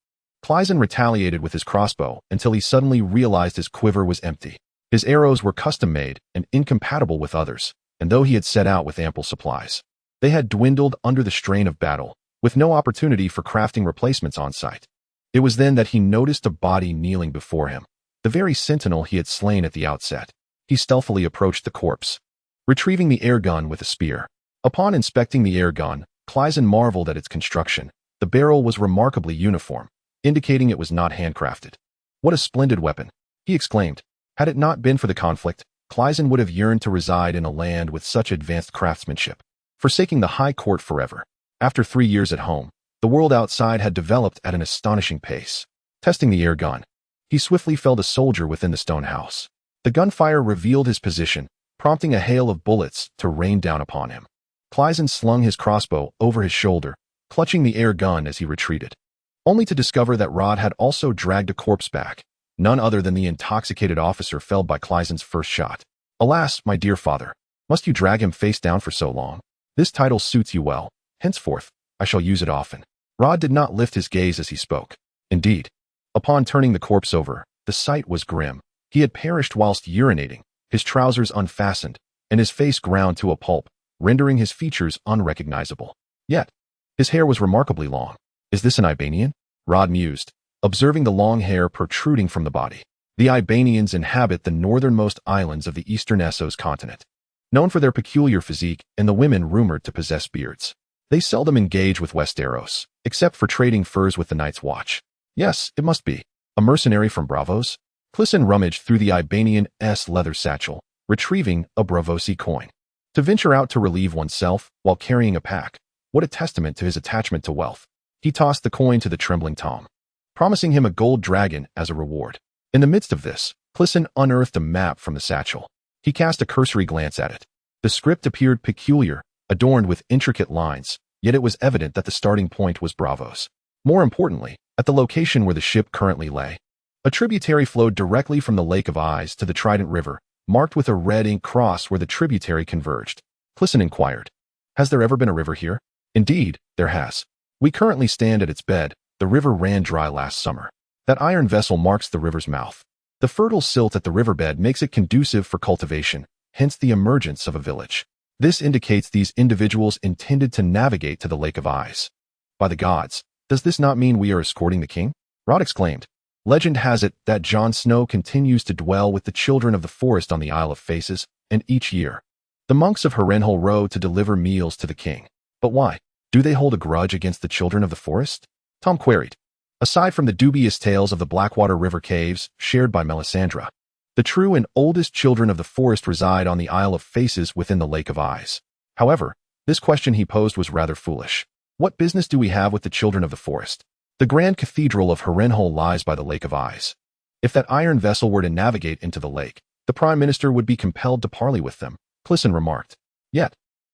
Crisen retaliated with his crossbow until he suddenly realized his quiver was empty. His arrows were custom-made and incompatible with others, and though he had set out with ample supplies, they had dwindled under the strain of battle, with no opportunity for crafting replacements on site. It was then that he noticed a body kneeling before him, the very sentinel he had slain at the outset. He stealthily approached the corpse, retrieving the air gun with a spear. Upon inspecting the air gun, Crisen marveled at its construction. The barrel was remarkably uniform, indicating it was not handcrafted. "What a splendid weapon!" he exclaimed. Had it not been for the conflict, Crisen would have yearned to reside in a land with such advanced craftsmanship, forsaking the high court forever. After 3 years at home, the world outside had developed at an astonishing pace. Testing the air gun, he swiftly felled a soldier within the stone house. The gunfire revealed his position, prompting a hail of bullets to rain down upon him. Crisen slung his crossbow over his shoulder, clutching the air gun as he retreated, only to discover that Rod had also dragged a corpse back, none other than the intoxicated officer felled by Crisen's first shot. "Alas, my dear father, must you drag him face down for so long? This title suits you well. Henceforth, I shall use it often." Rod did not lift his gaze as he spoke. Indeed, upon turning the corpse over, the sight was grim. He had perished whilst urinating, his trousers unfastened, and his face ground to a pulp, rendering his features unrecognizable. Yet, his hair was remarkably long. "Is this an Ibanian?" Rod mused, observing the long hair protruding from the body. The Ibanians inhabit the northernmost islands of the eastern Essos continent, known for their peculiar physique and the women rumored to possess beards. They seldom engage with Westeros, except for trading furs with the Night's Watch. Yes, it must be. A mercenary from Bravos? Crisen rummaged through the Ibanian's leather satchel, retrieving a Bravosi coin. To venture out to relieve oneself while carrying a pack, what a testament to his attachment to wealth. He tossed the coin to the trembling Tom, promising him a gold dragon as a reward. In the midst of this, Crisen unearthed a map from the satchel. He cast a cursory glance at it. The script appeared peculiar, adorned with intricate lines, yet it was evident that the starting point was Bravos. More importantly, at the location where the ship currently lay, a tributary flowed directly from the Lake of Eyes to the Trident River, marked with a red ink cross where the tributary converged. Crisen inquired, "Has there ever been a river here?" "Indeed, there has. We currently stand at its bed. The river ran dry last summer. That iron vessel marks the river's mouth. The fertile silt at the riverbed makes it conducive for cultivation, hence the emergence of a village. This indicates these individuals intended to navigate to the Lake of Eyes." "By the gods, does this not mean we are escorting the king?" Rod exclaimed. "Legend has it that Jon Snow continues to dwell with the children of the forest on the Isle of Faces, and each year, the monks of Harrenhal row to deliver meals to the king. But why? Do they hold a grudge against the children of the forest?" Tom queried. "Aside from the dubious tales of the Blackwater River caves shared by Melisandre, the true and oldest children of the forest reside on the Isle of Faces within the Lake of Eyes. However, this question he posed was rather foolish. What business do we have with the children of the forest? The Grand Cathedral of Harrenhal lies by the Lake of Eyes. If that iron vessel were to navigate into the lake, the Prime Minister would be compelled to parley with them," Crisen remarked. "Yet,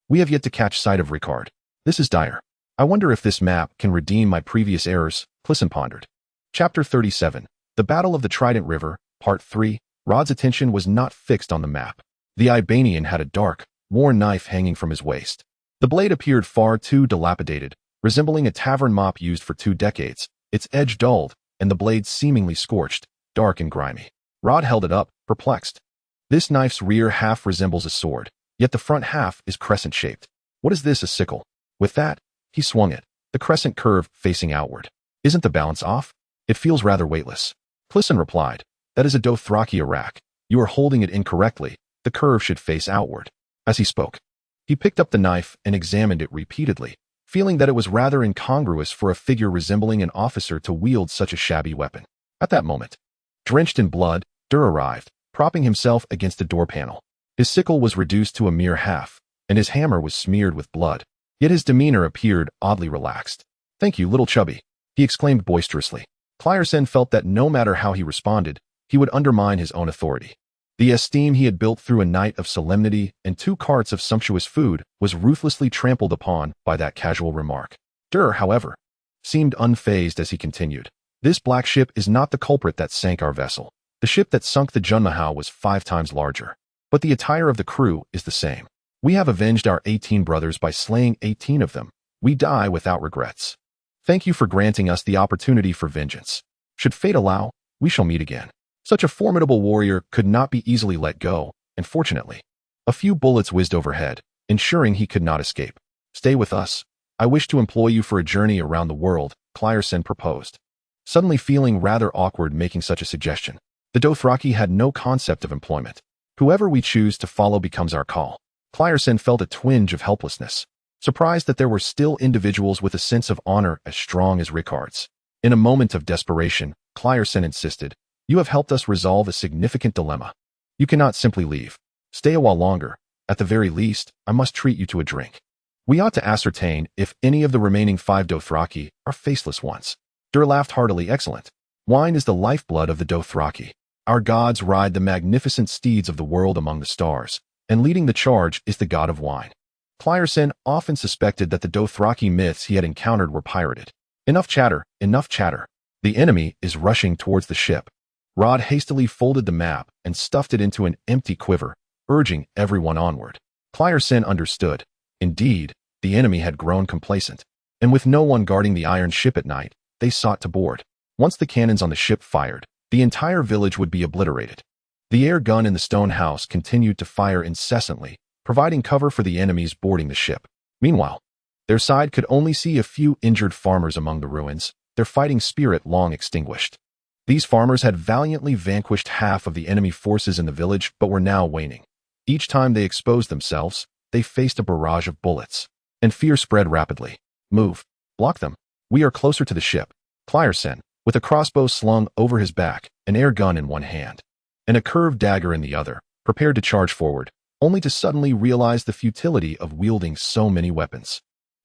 we have yet to catch sight of Rickard. This is dire. I wonder if this map can redeem my previous errors," Crisen pondered. Chapter 37. The Battle of the Trident River, Part 3. Rod's attention was not fixed on the map. The Ibanian had a dark, worn knife hanging from his waist. The blade appeared far too dilapidated, resembling a tavern mop used for 2 decades, its edge dulled, and the blade seemingly scorched, dark and grimy. Rod held it up, perplexed. This knife's rear half resembles a sword, yet the front half is crescent-shaped. What is this, a sickle? With that, he swung it, the crescent curve facing outward. "Isn't the balance off? It feels rather weightless." Crisen replied, "That is a Dothraki rack. You are holding it incorrectly. The curve should face outward." As he spoke, he picked up the knife and examined it repeatedly, feeling that it was rather incongruous for a figure resembling an officer to wield such a shabby weapon. At that moment, drenched in blood, Dur arrived, propping himself against a door panel. His sickle was reduced to a mere half, and his hammer was smeared with blood. Yet his demeanor appeared oddly relaxed. "Thank you, little chubby," he exclaimed boisterously. Crisen felt that no matter how he responded, he would undermine his own authority. The esteem he had built through a night of solemnity and 2 carts of sumptuous food was ruthlessly trampled upon by that casual remark. Dur, however, seemed unfazed as he continued. "This black ship is not the culprit that sank our vessel. The ship that sunk the Junmahal was 5 times larger. But the attire of the crew is the same. We have avenged our 18 brothers by slaying 18 of them. We die without regrets. Thank you for granting us the opportunity for vengeance. Should fate allow, we shall meet again." Such a formidable warrior could not be easily let go, and fortunately, a few bullets whizzed overhead, ensuring he could not escape. "Stay with us. I wish to employ you for a journey around the world," Crisen proposed, suddenly feeling rather awkward making such a suggestion. The Dothraki had no concept of employment. Whoever we choose to follow becomes our call. Crisen felt a twinge of helplessness, surprised that there were still individuals with a sense of honor as strong as Rickard's. In a moment of desperation, Crisen insisted, "You have helped us resolve a significant dilemma. You cannot simply leave. Stay a while longer. At the very least, I must treat you to a drink. We ought to ascertain if any of the remaining 5 Dothraki are faceless ones." Dur laughed heartily. "Excellent. Wine is the lifeblood of the Dothraki. Our gods ride the magnificent steeds of the world among the stars, and leading the charge is the god of wine." Crisen often suspected that the Dothraki myths he had encountered were pirated. Enough chatter, enough chatter. The enemy is rushing towards the ship. Rod hastily folded the map and stuffed it into an empty quiver, urging everyone onward. Crisen understood. Indeed, the enemy had grown complacent, and with no one guarding the iron ship at night, they sought to board. Once the cannons on the ship fired, the entire village would be obliterated. The air gun in the stone house continued to fire incessantly, providing cover for the enemies boarding the ship. Meanwhile, their side could only see a few injured farmers among the ruins, their fighting spirit long extinguished. These farmers had valiantly vanquished half of the enemy forces in the village but were now waning. Each time they exposed themselves, they faced a barrage of bullets. And fear spread rapidly. Move. Block them. We are closer to the ship. Crisen, with a crossbow slung over his back, an air gun in one hand, and a curved dagger in the other, prepared to charge forward, only to suddenly realize the futility of wielding so many weapons.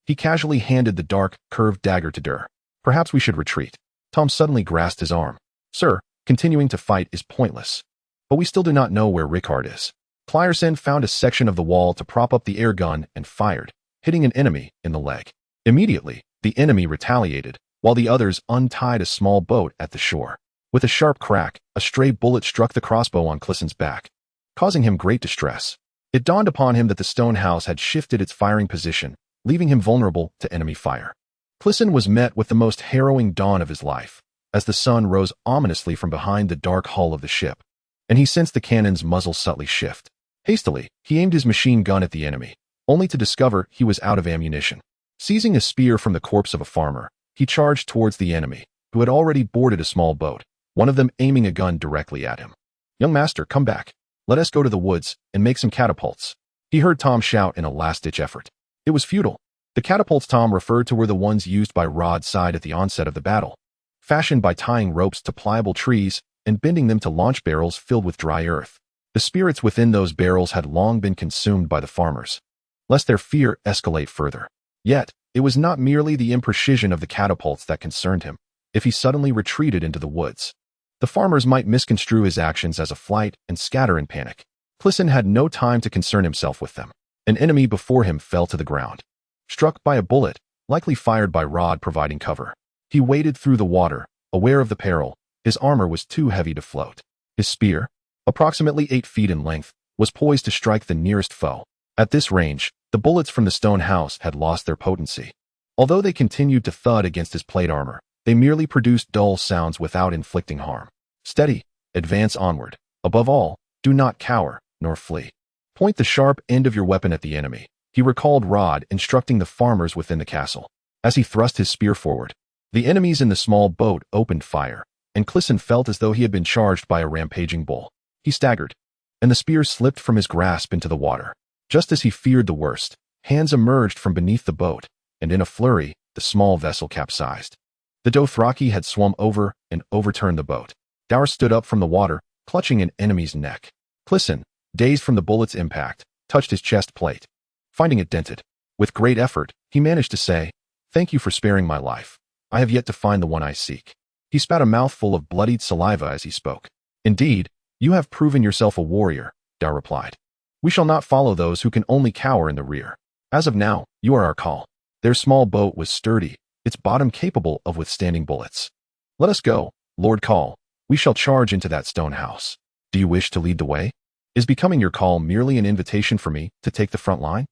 He casually handed the dark, curved dagger to Dur. Perhaps we should retreat. Tom suddenly grasped his arm. Sir, continuing to fight is pointless. But we still do not know where Rickard is. Crisen found a section of the wall to prop up the air gun and fired, hitting an enemy in the leg. Immediately, the enemy retaliated, while the others untied a small boat at the shore. With a sharp crack, a stray bullet struck the crossbow on Crisen's back, causing him great distress. It dawned upon him that the stone house had shifted its firing position, leaving him vulnerable to enemy fire. Crisen was met with the most harrowing dawn of his life, as the sun rose ominously from behind the dark hull of the ship, and he sensed the cannon's muzzle subtly shift. Hastily, he aimed his machine gun at the enemy, only to discover he was out of ammunition. Seizing a spear from the corpse of a farmer, he charged towards the enemy, who had already boarded a small boat, one of them aiming a gun directly at him. "Young master, come back. Let us go to the woods and make some catapults," he heard Tom shout in a last-ditch effort. It was futile. The catapults Tom referred to were the ones used by Rod's side at the onset of the battle, fashioned by tying ropes to pliable trees and bending them to launch barrels filled with dry earth. The spirits within those barrels had long been consumed by the farmers, lest their fear escalate further. Yet, it was not merely the imprecision of the catapults that concerned him. If he suddenly retreated into the woods, the farmers might misconstrue his actions as a flight and scatter in panic. Crisen had no time to concern himself with them. An enemy before him fell to the ground, struck by a bullet, likely fired by Rod providing cover. He waded through the water, aware of the peril. His armor was too heavy to float. His spear, approximately 8 feet in length, was poised to strike the nearest foe. At this range, the bullets from the stone house had lost their potency. Although they continued to thud against his plate armor, they merely produced dull sounds without inflicting harm. Steady, advance onward. Above all, do not cower, nor flee. Point the sharp end of your weapon at the enemy. He recalled Rod instructing the farmers within the castle. As he thrust his spear forward, the enemies in the small boat opened fire, and Crisen felt as though he had been charged by a rampaging bull. He staggered, and the spear slipped from his grasp into the water. Just as he feared the worst, hands emerged from beneath the boat, and in a flurry, the small vessel capsized. The Dothraki had swum over and overturned the boat. Dower stood up from the water, clutching an enemy's neck. Crisen, dazed from the bullet's impact, touched his chest plate, finding it dented. With great effort, he managed to say, "Thank you for sparing my life. I have yet to find the one I seek." He spat a mouthful of bloodied saliva as he spoke. "Indeed, you have proven yourself a warrior," Dower replied. "We shall not follow those who can only cower in the rear. As of now, you are our call." Their small boat was sturdy, its bottom capable of withstanding bullets. "Let us go, Lord Call. We shall charge into that stone house. Do you wish to lead the way? Is becoming your call merely an invitation for me to take the front line?"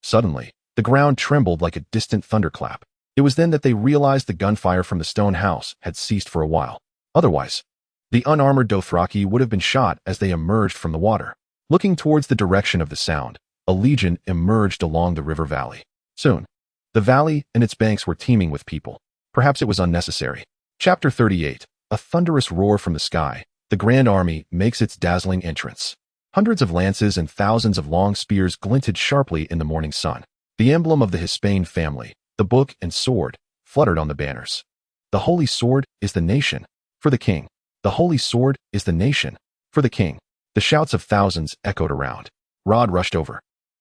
Suddenly, the ground trembled like a distant thunderclap. It was then that they realized the gunfire from the stone house had ceased for a while. Otherwise, the unarmored Dothraki would have been shot as they emerged from the water. Looking towards the direction of the sound, a legion emerged along the river valley. Soon, the valley and its banks were teeming with people. Perhaps it was unnecessary. Chapter 38. A thunderous roar from the sky. The grand army makes its dazzling entrance. Hundreds of lances and thousands of long spears glinted sharply in the morning sun. The emblem of the Heartsbane family, the book and sword, fluttered on the banners. The holy sword is the nation, for the king. The holy sword is the nation, for the king. The shouts of thousands echoed around. Rod rushed over,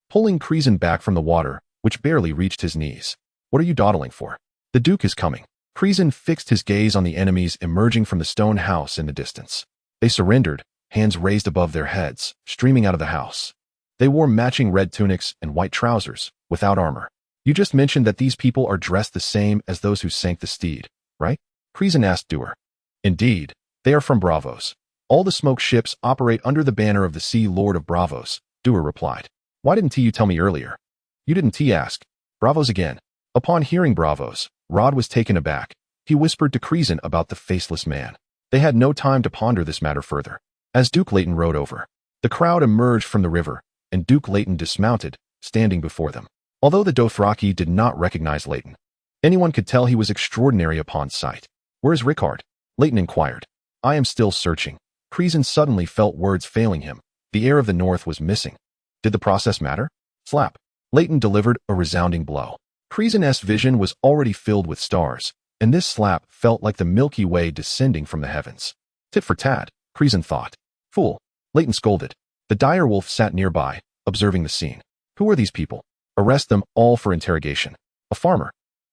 pulling Crisen back from the water, which barely reached his knees. "What are you dawdling for? The Duke is coming." Crisen fixed his gaze on the enemies emerging from the stone house in the distance. They surrendered, hands raised above their heads, streaming out of the house. They wore matching red tunics and white trousers, without armor. "You just mentioned that these people are dressed the same as those who sank the steed, right?" Crisen asked Doer. "Indeed, they are from Braavos. All the smoke ships operate under the banner of the Sea Lord of Braavos," Doer replied. "Why didn't you tell me earlier?" "You didn't ask." "Braavos again." Upon hearing Braavos, Rod was taken aback. He whispered to Crisen about the faceless man. They had no time to ponder this matter further. As Duke Leighton rode over, the crowd emerged from the river, and Duke Leighton dismounted, standing before them. Although the Dothraki did not recognize Leighton, anyone could tell he was extraordinary upon sight. "Where is Rickard?" Leighton inquired. I am still searching. Crisen suddenly felt words failing him. The air of the north was missing. Did the process matter? Slap. Leighton delivered a resounding blow. Crisen's vision was already filled with stars, and this slap felt like the Milky Way descending from the heavens. Tit for tat, Crisen thought. Fool. Leighton scolded. The direwolf sat nearby, observing the scene. Who are these people? Arrest them all for interrogation. A farmer,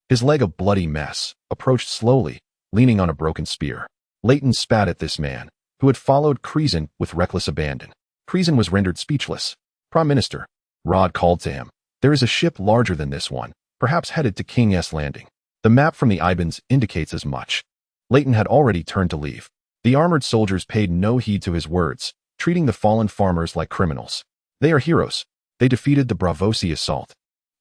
his leg a bloody mess, approached slowly, leaning on a broken spear. Leighton spat at this man, who had followed Crisen with reckless abandon. Crisen was rendered speechless. Prime Minister. Rod called to him. There is a ship larger than this one, perhaps headed to King's Landing. The map from the Ibans indicates as much. Leighton had already turned to leave. The armored soldiers paid no heed to his words, treating the fallen farmers like criminals. They are heroes. They defeated the Bravosi assault.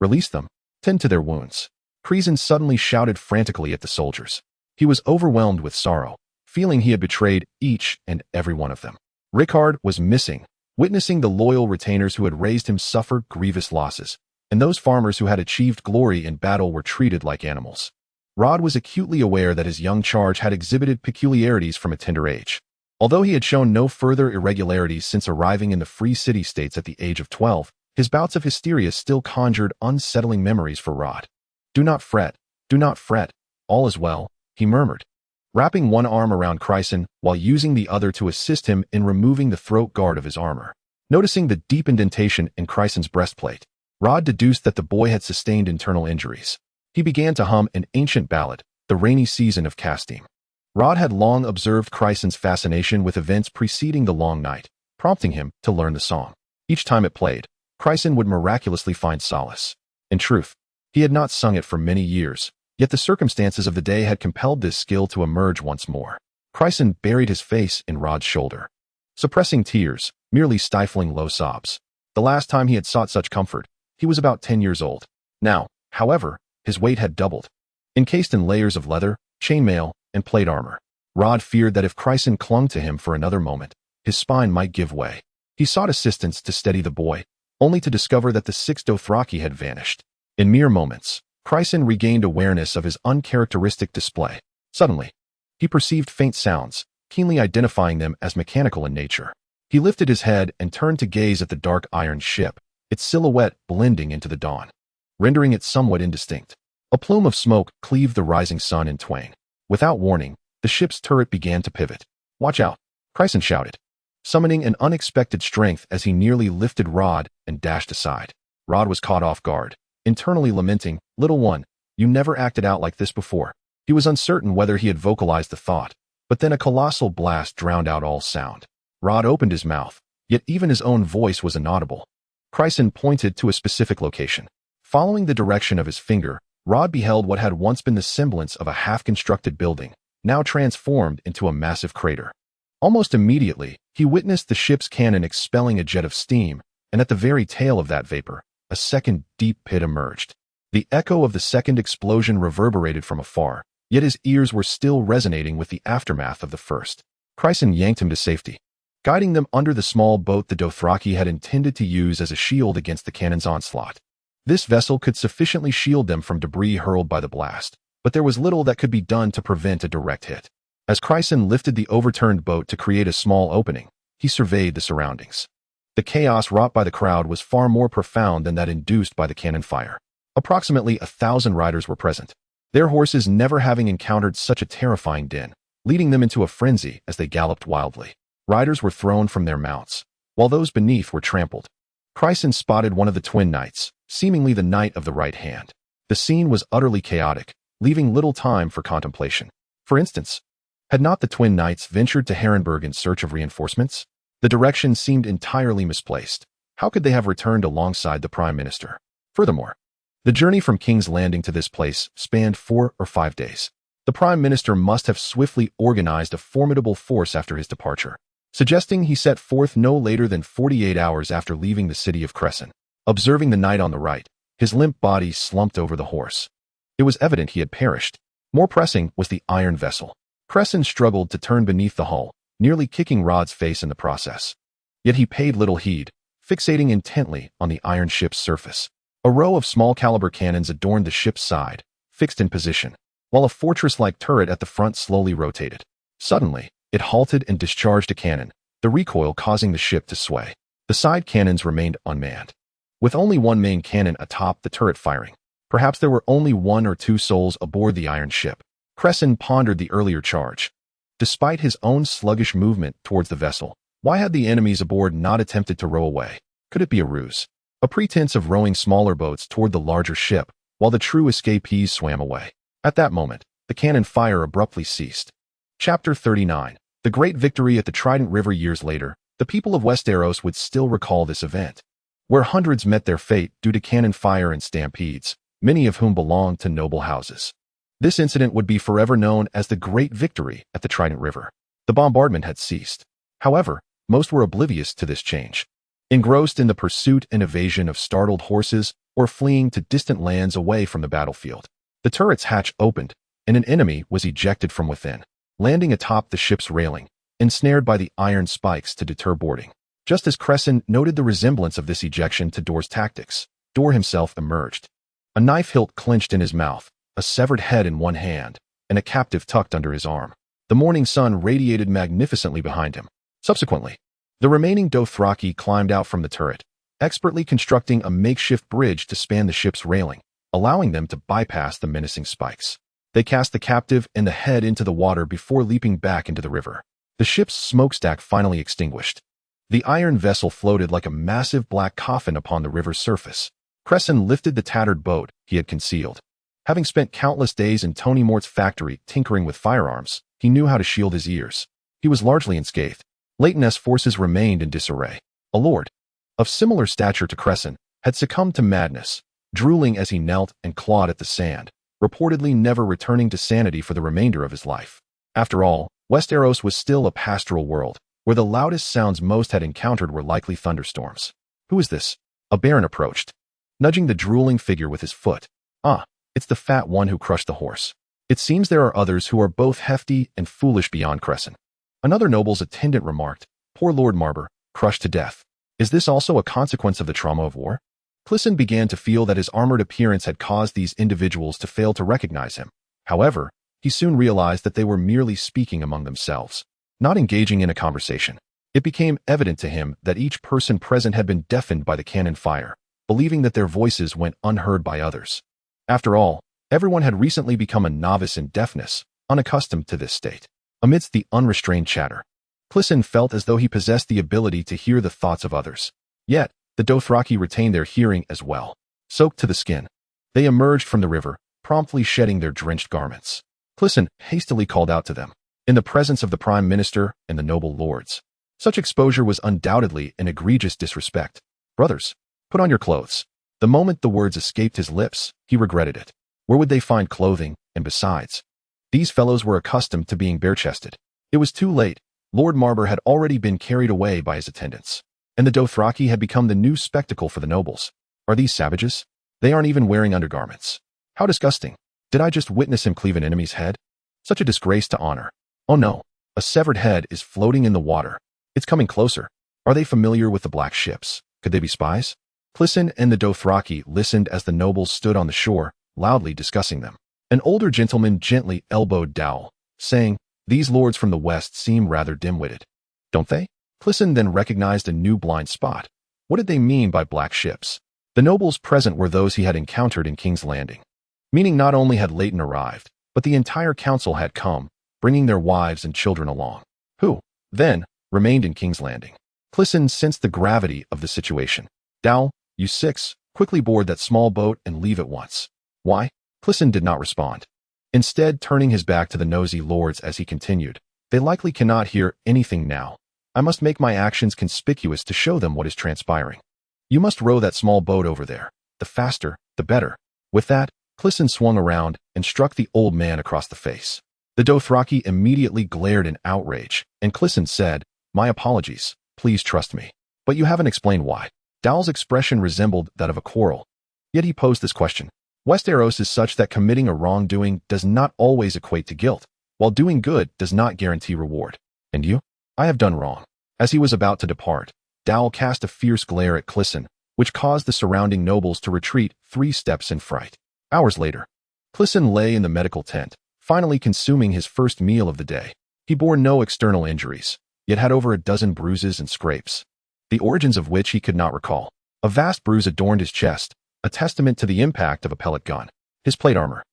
Release them. Tend to their wounds. Crisen suddenly shouted frantically at the soldiers. He was overwhelmed with sorrow, feeling he had betrayed each and every one of them. Rickard was missing, witnessing the loyal retainers who had raised him suffer grievous losses, and those farmers who had achieved glory in battle were treated like animals. Rod was acutely aware that his young charge had exhibited peculiarities from a tender age. Although he had shown no further irregularities since arriving in the Free City States at the age of 12, his bouts of hysteria still conjured unsettling memories for Rod. Do not fret, all is well, he murmured, wrapping one arm around Crisen while using the other to assist him in removing the throat guard of his armor. Noticing the deep indentation in Crisen's breastplate, Rod deduced that the boy had sustained internal injuries. He began to hum an ancient ballad, The Rainy Season of Castim. Rod had long observed Crisen's fascination with events preceding the Long Night, prompting him to learn the song. Each time it played, Crisen would miraculously find solace. In truth, he had not sung it for many years, yet the circumstances of the day had compelled this skill to emerge once more. Crisen buried his face in Rod's shoulder, suppressing tears, merely stifling low sobs. The last time he had sought such comfort, he was about 10 years old. Now, however, his weight had doubled. Encased in layers of leather, chainmail, and plate armor, Rod feared that if Crisen clung to him for another moment, his spine might give way. He sought assistance to steady the boy, only to discover that the 6 Dothraki had vanished. In mere moments, Crisen regained awareness of his uncharacteristic display. Suddenly, he perceived faint sounds, keenly identifying them as mechanical in nature. He lifted his head and turned to gaze at the dark iron ship, its silhouette blending into the dawn, rendering it somewhat indistinct. A plume of smoke cleaved the rising sun in twain. Without warning, the ship's turret began to pivot. Watch out, Crisen shouted, summoning an unexpected strength as he nearly lifted Rod and dashed aside. Rod was caught off guard, internally lamenting, "Little one, you never acted out like this before." He was uncertain whether he had vocalized the thought, but then a colossal blast drowned out all sound. Rod opened his mouth, yet even his own voice was inaudible. Crisen pointed to a specific location. Following the direction of his finger, Rod beheld what had once been the semblance of a half-constructed building, now transformed into a massive crater. Almost immediately, he witnessed the ship's cannon expelling a jet of steam, and at the very tail of that vapor, a second deep pit emerged. The echo of the second explosion reverberated from afar, yet his ears were still resonating with the aftermath of the first. Crisen yanked him to safety, guiding them under the small boat the Dothraki had intended to use as a shield against the cannon's onslaught. This vessel could sufficiently shield them from debris hurled by the blast, but there was little that could be done to prevent a direct hit. As Crisen lifted the overturned boat to create a small opening, he surveyed the surroundings. The chaos wrought by the crowd was far more profound than that induced by the cannon fire. Approximately 1,000 riders were present, their horses never having encountered such a terrifying din, leading them into a frenzy as they galloped wildly. Riders were thrown from their mounts, while those beneath were trampled. Crisen spotted one of the twin knights, seemingly the knight of the right hand. The scene was utterly chaotic, leaving little time for contemplation. For instance, had not the twin knights ventured to Herrenberg in search of reinforcements? The direction seemed entirely misplaced. How could they have returned alongside the Prime Minister? Furthermore, the journey from King's Landing to this place spanned 4 or 5 days. The Prime Minister must have swiftly organized a formidable force after his departure, suggesting he set forth no later than 48 hours after leaving the city of Crisen. Observing the knight on the right, his limp body slumped over the horse. It was evident he had perished. More pressing was the iron vessel. Crisen struggled to turn beneath the hull, nearly kicking Rod's face in the process. Yet he paid little heed, fixating intently on the iron ship's surface. A row of small-caliber cannons adorned the ship's side, fixed in position, while a fortress-like turret at the front slowly rotated. Suddenly, It halted and discharged a cannon, the recoil causing the ship to sway. The side cannons remained unmanned, with only one main cannon atop the turret firing. Perhaps there were only 1 or 2 souls aboard the iron ship. Crisen pondered the earlier charge. Despite his own sluggish movement towards the vessel, why had the enemies aboard not attempted to row away? Could it be a ruse? A pretense of rowing smaller boats toward the larger ship, while the true escapees swam away. At that moment, the cannon fire abruptly ceased. Chapter 39. The Great Victory at the Trident River. Years later, the people of Westeros would still recall this event, where hundreds met their fate due to cannon fire and stampedes, many of whom belonged to noble houses. This incident would be forever known as the Great Victory at the Trident River. The bombardment had ceased. However, most were oblivious to this change, engrossed in the pursuit and evasion of startled horses or fleeing to distant lands away from the battlefield. The turret's hatch opened, and an enemy was ejected from within, landing atop the ship's railing, ensnared by the iron spikes to deter boarding. Just as Crisen noted the resemblance of this ejection to Dor's tactics, Dor himself emerged, a knife hilt clenched in his mouth, a severed head in one hand, and a captive tucked under his arm. The morning sun radiated magnificently behind him. Subsequently, the remaining Dothraki climbed out from the turret, expertly constructing a makeshift bridge to span the ship's railing, allowing them to bypass the menacing spikes. They cast the captive and the head into the water before leaping back into the river. The ship's smokestack finally extinguished. The iron vessel floated like a massive black coffin upon the river's surface. Crisen lifted the tattered boat he had concealed. Having spent countless days in Tony Mort's factory tinkering with firearms, he knew how to shield his ears. He was largely unscathed. Leighton's forces remained in disarray. A lord, of similar stature to Crisen, had succumbed to madness, drooling as he knelt and clawed at the sand, reportedly never returning to sanity for the remainder of his life. After all, Westeros was still a pastoral world, where the loudest sounds most had encountered were likely thunderstorms. Who is this? A baron approached, nudging the drooling figure with his foot. Ah, it's the fat one who crushed the horse. It seems there are others who are both hefty and foolish beyond Crisen. Another noble's attendant remarked, poor Lord Marber, crushed to death. Is this also a consequence of the trauma of war? Crisen began to feel that his armored appearance had caused these individuals to fail to recognize him. However, he soon realized that they were merely speaking among themselves, not engaging in a conversation. It became evident to him that each person present had been deafened by the cannon fire, believing that their voices went unheard by others. After all, everyone had recently become a novice in deafness, unaccustomed to this state. Amidst the unrestrained chatter, Crisen felt as though he possessed the ability to hear the thoughts of others. Yet, the Dothraki retained their hearing as well. Soaked to the skin, they emerged from the river, promptly shedding their drenched garments. Crisen hastily called out to them, in the presence of the Prime Minister and the noble lords. Such exposure was undoubtedly an egregious disrespect. Brothers, put on your clothes. The moment the words escaped his lips, he regretted it. Where would they find clothing, and besides? These fellows were accustomed to being bare-chested. It was too late. Lord Marber had already been carried away by his attendants, and the Dothraki had become the new spectacle for the nobles. Are these savages? They aren't even wearing undergarments. How disgusting. Did I just witness him cleave an enemy's head? Such a disgrace to honor. Oh no, a severed head is floating in the water. It's coming closer. Are they familiar with the black ships? Could they be spies? Crisen and the Dothraki listened as the nobles stood on the shore, loudly discussing them. An older gentleman gently elbowed Dowell, saying, "These lords from the west seem rather dim-witted. Don't they?" Crisen then recognized a new blind spot. What did they mean by black ships? The nobles present were those he had encountered in King's Landing. Meaning not only had Leighton arrived, but the entire council had come, bringing their wives and children along. Who, then, remained in King's Landing? Crisen sensed the gravity of the situation. Dowell, you 6, quickly board that small boat and leave at once. Why? Crisen did not respond. Instead, turning his back to the nosy lords as he continued, they likely cannot hear anything now. I must make my actions conspicuous to show them what is transpiring. You must row that small boat over there. The faster, the better. With that, Crisen swung around and struck the old man across the face. The Dothraki immediately glared in outrage, and Crisen said, "My apologies, please trust me." But you haven't explained why. Dowell's expression resembled that of a quarrel. Yet he posed this question. Westeros is such that committing a wrongdoing does not always equate to guilt, while doing good does not guarantee reward. And you? I have done wrong. As he was about to depart, Dowell cast a fierce glare at Crisen, which caused the surrounding nobles to retreat 3 steps in fright. Hours later, Crisen lay in the medical tent, finally consuming his first meal of the day. He bore no external injuries, yet had over a dozen bruises and scrapes, the origins of which he could not recall. A vast bruise adorned his chest, a testament to the impact of a pellet gun. His plate armor,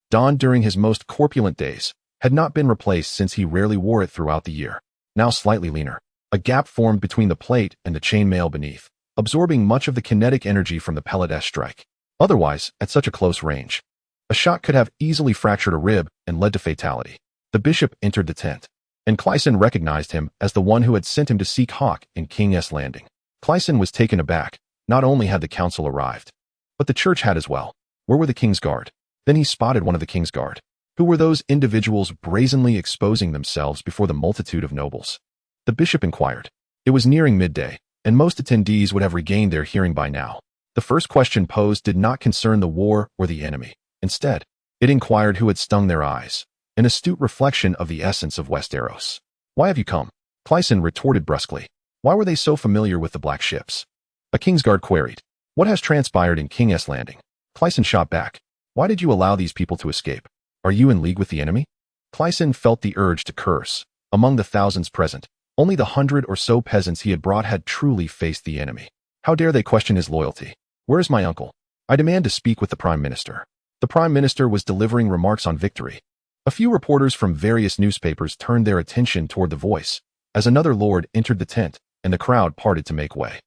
donned during his most corpulent days, had not been replaced since he rarely wore it throughout the year. Now slightly leaner, a gap formed between the plate and the chainmail beneath, absorbing much of the kinetic energy from the pellet strike. Otherwise, at such a close range, a shot could have easily fractured a rib and led to fatality. The bishop entered the tent, and Crisen recognized him as the one who had sent him to seek Hawk in King's Landing. Crisen was taken aback. Not only had the council arrived, but the church had as well. Where were the king's guard? Then he spotted one of the king's guard. Who were those individuals brazenly exposing themselves before the multitude of nobles? The bishop inquired. It was nearing midday, and most attendees would have regained their hearing by now. The first question posed did not concern the war or the enemy. Instead, it inquired who had stung their eyes, an astute reflection of the essence of Westeros. Why have you come? Crisen retorted brusquely. Why were they so familiar with the black ships? A Kingsguard queried. What has transpired in King's Landing? Crisen shot back. Why did you allow these people to escape? Are you in league with the enemy? Crisen felt the urge to curse. Among the thousands present, only the 100 or so peasants he had brought had truly faced the enemy. How dare they question his loyalty? Where is my uncle? I demand to speak with the Prime Minister. The Prime Minister was delivering remarks on victory. A few reporters from various newspapers turned their attention toward the voice, as another lord entered the tent, and the crowd parted to make way.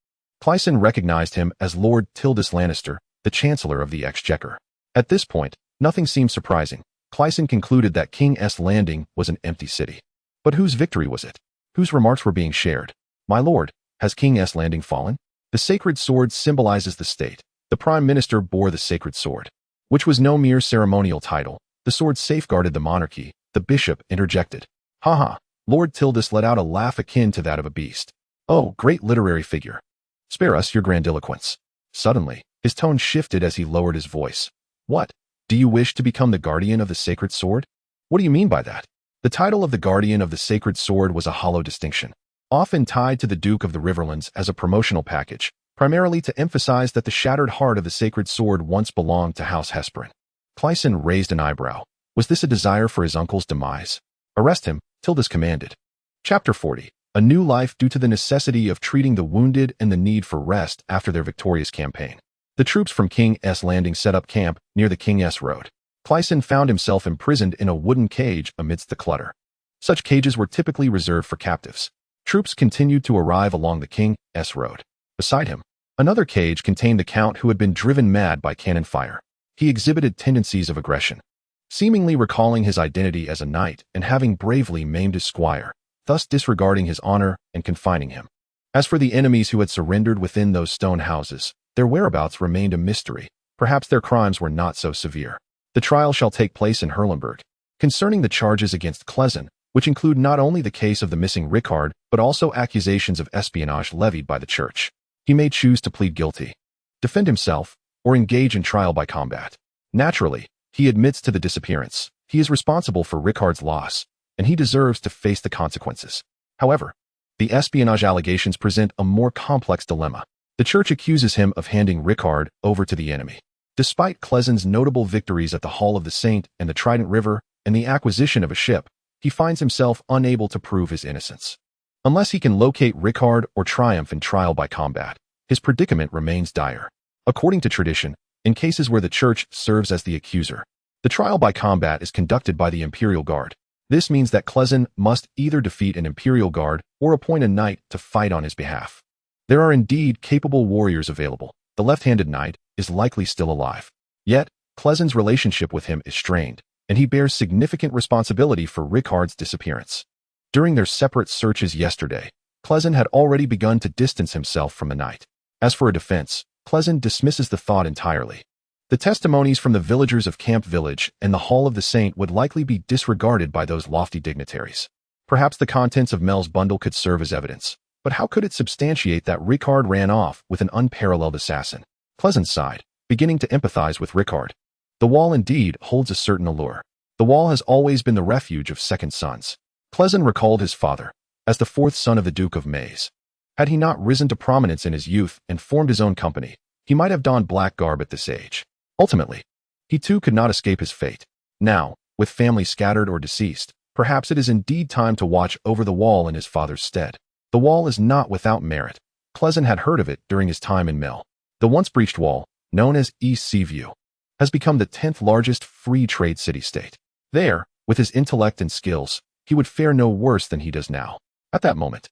Crisen recognized him as Lord Tildus Lannister, the Chancellor of the Exchequer. At this point, nothing seemed surprising. Crisen concluded that King's Landing was an empty city. But whose victory was it? Whose remarks were being shared? My lord, has King's Landing fallen? The sacred sword symbolizes the state. The Prime Minister bore the sacred sword, which was no mere ceremonial title. The sword safeguarded the monarchy. The bishop interjected. Ha ha. Lord Tildus let out a laugh akin to that of a beast. Oh, great literary figure. Spare us your grandiloquence. Suddenly, his tone shifted as he lowered his voice. What? Do you wish to become the guardian of the sacred sword? What do you mean by that? The title of the guardian of the sacred sword was a hollow distinction, often tied to the Duke of the Riverlands as a promotional package, primarily to emphasize that the shattered heart of the sacred sword once belonged to House Hesperin. Crisen raised an eyebrow. Was this a desire for his uncle's demise? Arrest him, Tildus commanded. Chapter 40. A new life due to the necessity of treating the wounded and the need for rest after their victorious campaign. The troops from King's Landing set up camp near the King's Road. Crisen found himself imprisoned in a wooden cage amidst the clutter. Such cages were typically reserved for captives. Troops continued to arrive along the King's Road. Beside him, another cage contained the Count who had been driven mad by cannon fire. He exhibited tendencies of aggression, seemingly recalling his identity as a knight and having bravely maimed his squire, thus disregarding his honor and confining him. As for the enemies who had surrendered within those stone houses, their whereabouts remained a mystery. Perhaps their crimes were not so severe. The trial shall take place in Herlenberg. Concerning the charges against Crisen, which include not only the case of the missing Rickard, but also accusations of espionage levied by the church, he may choose to plead guilty, defend himself, or engage in trial by combat. Naturally, he admits to the disappearance. He is responsible for Rickard's loss, and he deserves to face the consequences. However, the espionage allegations present a more complex dilemma. The church accuses him of handing Rickard over to the enemy. Despite Crisen's notable victories at the Hall of the Saint and the Trident River and the acquisition of a ship, he finds himself unable to prove his innocence. Unless he can locate Rickard or triumph in trial by combat, his predicament remains dire. According to tradition, in cases where the church serves as the accuser, the trial by combat is conducted by the Imperial Guard. This means that Crisen must either defeat an Imperial Guard or appoint a knight to fight on his behalf. There are indeed capable warriors available. The left-handed knight is likely still alive. Yet, Crisen's relationship with him is strained, and he bears significant responsibility for Rickard's disappearance. During their separate searches yesterday, Crisen had already begun to distance himself from the knight. As for a defense, Crisen dismisses the thought entirely. The testimonies from the villagers of Camp Village and the Hall of the Saint would likely be disregarded by those lofty dignitaries. Perhaps the contents of Mel's bundle could serve as evidence, but how could it substantiate that Rickard ran off with an unparalleled assassin? Crisen sighed, beginning to empathize with Rickard. The wall indeed holds a certain allure. The wall has always been the refuge of second sons. Crisen recalled his father, as the fourth son of the Duke of Maze. Had he not risen to prominence in his youth and formed his own company, he might have donned black garb at this age. Ultimately, he too could not escape his fate. Now, with family scattered or deceased, Perhaps it is indeed time to watch over the wall in his father's stead. The wall is not without merit. Crisen had heard of it during his time in Mill. The once breached wall, known as East Seaview, has become the 10th largest free trade city-state. There, with his intellect and skills, he would fare no worse than he does now. At that moment,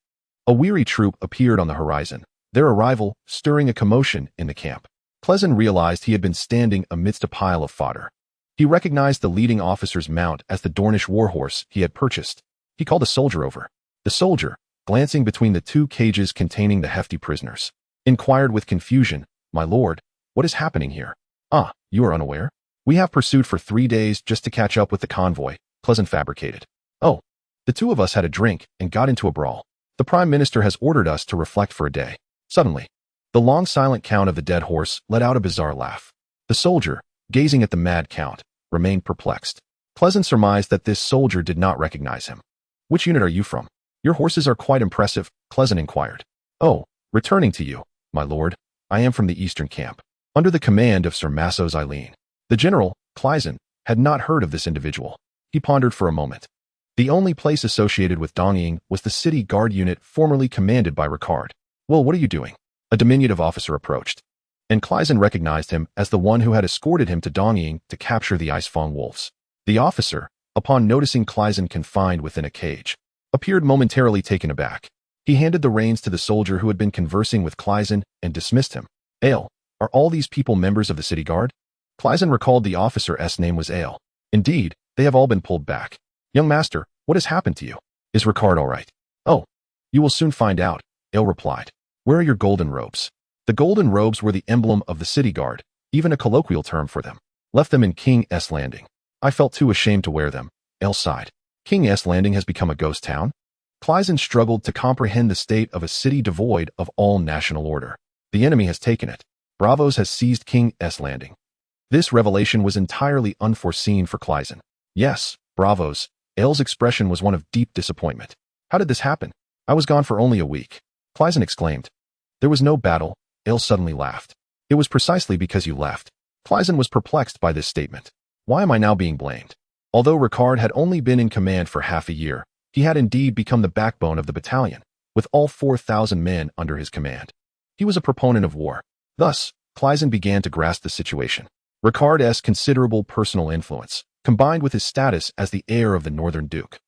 a weary troop appeared on the horizon, their arrival stirring a commotion in the camp. Crisen realized he had been standing amidst a pile of fodder. He recognized the leading officer's mount as the Dornish warhorse he had purchased. He called a soldier over. The soldier, glancing between the two cages containing the hefty prisoners, inquired with confusion, "My lord, what is happening here?" "Ah, you are unaware? We have pursued for 3 days just to catch up with the convoy," Crisen fabricated. "Oh, the two of us had a drink and got into a brawl. The Prime Minister has ordered us to reflect for a day." Suddenly, the long silent count of the dead horse let out a bizarre laugh. The soldier, gazing at the mad count, remained perplexed. Crisen surmised that this soldier did not recognize him. "Which unit are you from? Your horses are quite impressive," Crisen inquired. "Oh, returning to you, my lord, I am from the eastern camp, under the command of Sir Massos Eileen." The general, Crisen, had not heard of this individual. He pondered for a moment. The only place associated with Donging was the city guard unit formerly commanded by Ricard. "Well, what are you doing?" A diminutive officer approached, and Crisen recognized him as the one who had escorted him to Donging to capture the Icefang wolves. The officer, upon noticing Crisen confined within a cage, appeared momentarily taken aback. He handed the reins to the soldier who had been conversing with Crisen and dismissed him. "Ale, are all these people members of the city guard?" Crisen recalled the officer's name was Ale. "Indeed, they have all been pulled back." "Young master, what has happened to you? Is Ricard all right?" "Oh, you will soon find out," Ale replied. "Where are your golden robes?" The golden robes were the emblem of the city guard, even a colloquial term for them. "Left them in King's Landing. I felt too ashamed to wear them," Ale sighed. "King's Landing has become a ghost town?" Crisen struggled to comprehend the state of a city devoid of all national order. "The enemy has taken it. Bravos has seized King's Landing." This revelation was entirely unforeseen for Crisen. "Yes, Bravos." Ale's expression was one of deep disappointment. "How did this happen?" "I was gone for only a week," Crisen exclaimed. "There was no battle," Ale suddenly laughed. "It was precisely because you left." Crisen was perplexed by this statement. Why am I now being blamed? Although Ricard had only been in command for half a year, he had indeed become the backbone of the battalion, with all 4,000 men under his command. He was a proponent of war. Thus, Crisen began to grasp the situation. Ricard's considerable personal influence, combined with his status as the heir of the Northern Duke,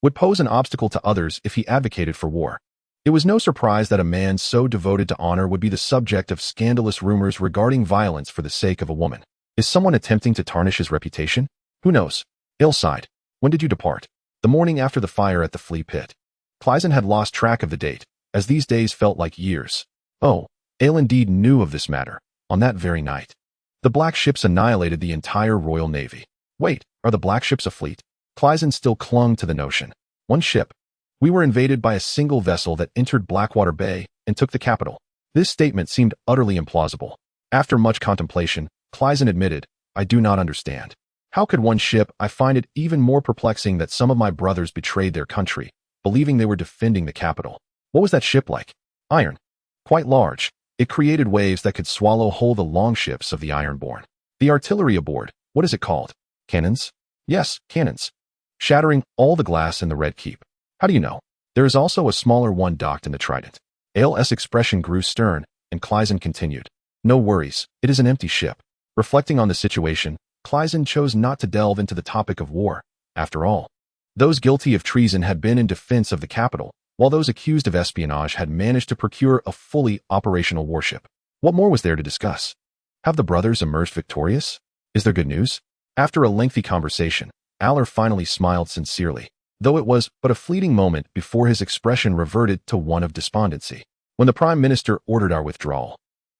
would pose an obstacle to others if he advocated for war. It was no surprise that a man so devoted to honor would be the subject of scandalous rumors regarding violence for the sake of a woman. Is someone attempting to tarnish his reputation? Who knows? Ale sighed. "When did you depart?" "The morning after the fire at the flea pit." Crisen had lost track of the date, as these days felt like years. Oh, Ale indeed knew of this matter. On that very night, the black ships annihilated the entire Royal Navy. Wait, are the black ships a fleet? Crisen still clung to the notion. One ship. We were invaded by a single vessel that entered Blackwater Bay and took the capital. This statement seemed utterly implausible. After much contemplation, Crisen admitted, "I do not understand. How could one ship? I find it even more perplexing that some of my brothers betrayed their country, believing they were defending the capital." "What was that ship like?" "Iron. Quite large. It created waves that could swallow whole the longships of the Ironborn. The artillery aboard, what is it called?" "Cannons?" "Yes, cannons. Shattering all the glass in the Red Keep." "How do you know?" "There is also a smaller one docked in the Trident." Ale's expression grew stern, and Crisen continued, "No worries, it is an empty ship." Reflecting on the situation, Crisen chose not to delve into the topic of war. After all, those guilty of treason had been in defense of the capital, while those accused of espionage had managed to procure a fully operational warship. What more was there to discuss? Have the brothers emerged victorious? Is there good news? After a lengthy conversation, Aller finally smiled sincerely, though it was but a fleeting moment before his expression reverted to one of despondency. When the Prime Minister ordered our withdrawal,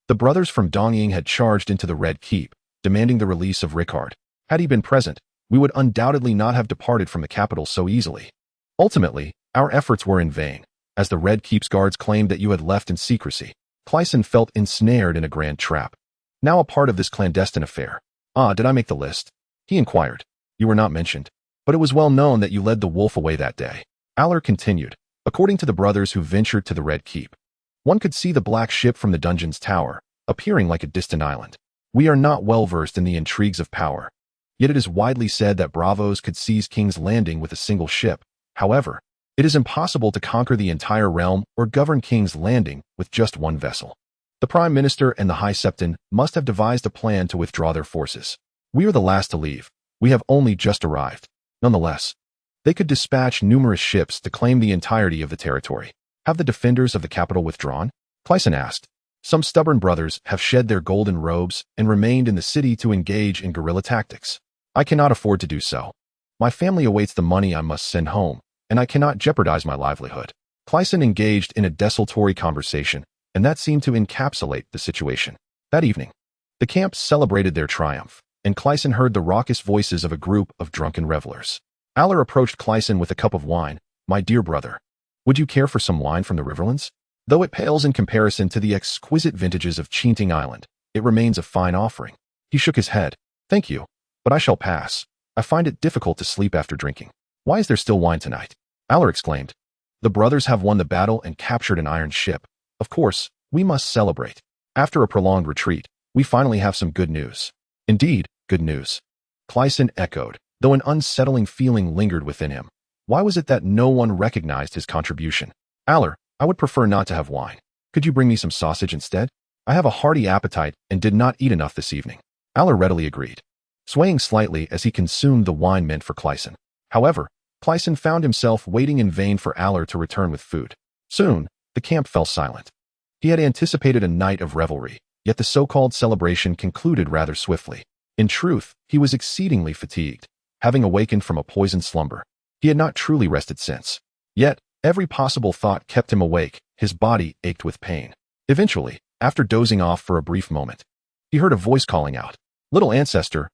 the brothers from Donging had charged into the Red Keep, demanding the release of Ricard. Had he been present, we would undoubtedly not have departed from the capital so easily. Ultimately, our efforts were in vain, as the Red Keep's guards claimed that you had left in secrecy. Crisen felt ensnared in a grand trap, now a part of this clandestine affair. "Ah, did I make the list?" he inquired. "You were not mentioned, but it was well known that you led the wolf away that day." Aller continued, "According to the brothers who ventured to the Red Keep, one could see the black ship from the dungeon's tower, appearing like a distant island. We are not well versed in the intrigues of power. Yet it is widely said that Bravos could seize King's Landing with a single ship. However, it is impossible to conquer the entire realm or govern King's Landing with just one vessel. The Prime Minister and the High Septon must have devised a plan to withdraw their forces. We are the last to leave. We have only just arrived. Nonetheless, they could dispatch numerous ships to claim the entirety of the territory. Have the defenders of the capital withdrawn? Crisen asked. Some stubborn brothers have shed their golden robes and remained in the city to engage in guerrilla tactics. I cannot afford to do so. My family awaits the money I must send home, and I cannot jeopardize my livelihood. Crisen engaged in a desultory conversation, and that seemed to encapsulate the situation. That evening, the camp celebrated their triumph, and Crisen heard the raucous voices of a group of drunken revelers. Aller approached Crisen with a cup of wine. My dear brother, would you care for some wine from the Riverlands? Though it pales in comparison to the exquisite vintages of Chinting Island, it remains a fine offering. He shook his head. Thank you, but I shall pass. I find it difficult to sleep after drinking. Why is there still wine tonight? Aller exclaimed. The brothers have won the battle and captured an iron ship. Of course, we must celebrate. After a prolonged retreat, we finally have some good news. Indeed, good news. Crisen echoed, though an unsettling feeling lingered within him. Why was it that no one recognized his contribution? Aller, I would prefer not to have wine. Could you bring me some sausage instead? I have a hearty appetite and did not eat enough this evening. Aller readily agreed, swaying slightly as he consumed the wine meant for Crisen. However, Crisen found himself waiting in vain for Aller to return with food. Soon, the camp fell silent. He had anticipated a night of revelry, yet the so-called celebration concluded rather swiftly. In truth, he was exceedingly fatigued, having awakened from a poisoned slumber. He had not truly rested since. Yet, every possible thought kept him awake. His body ached with pain. Eventually, after dozing off for a brief moment, he heard a voice calling out, little ancestor,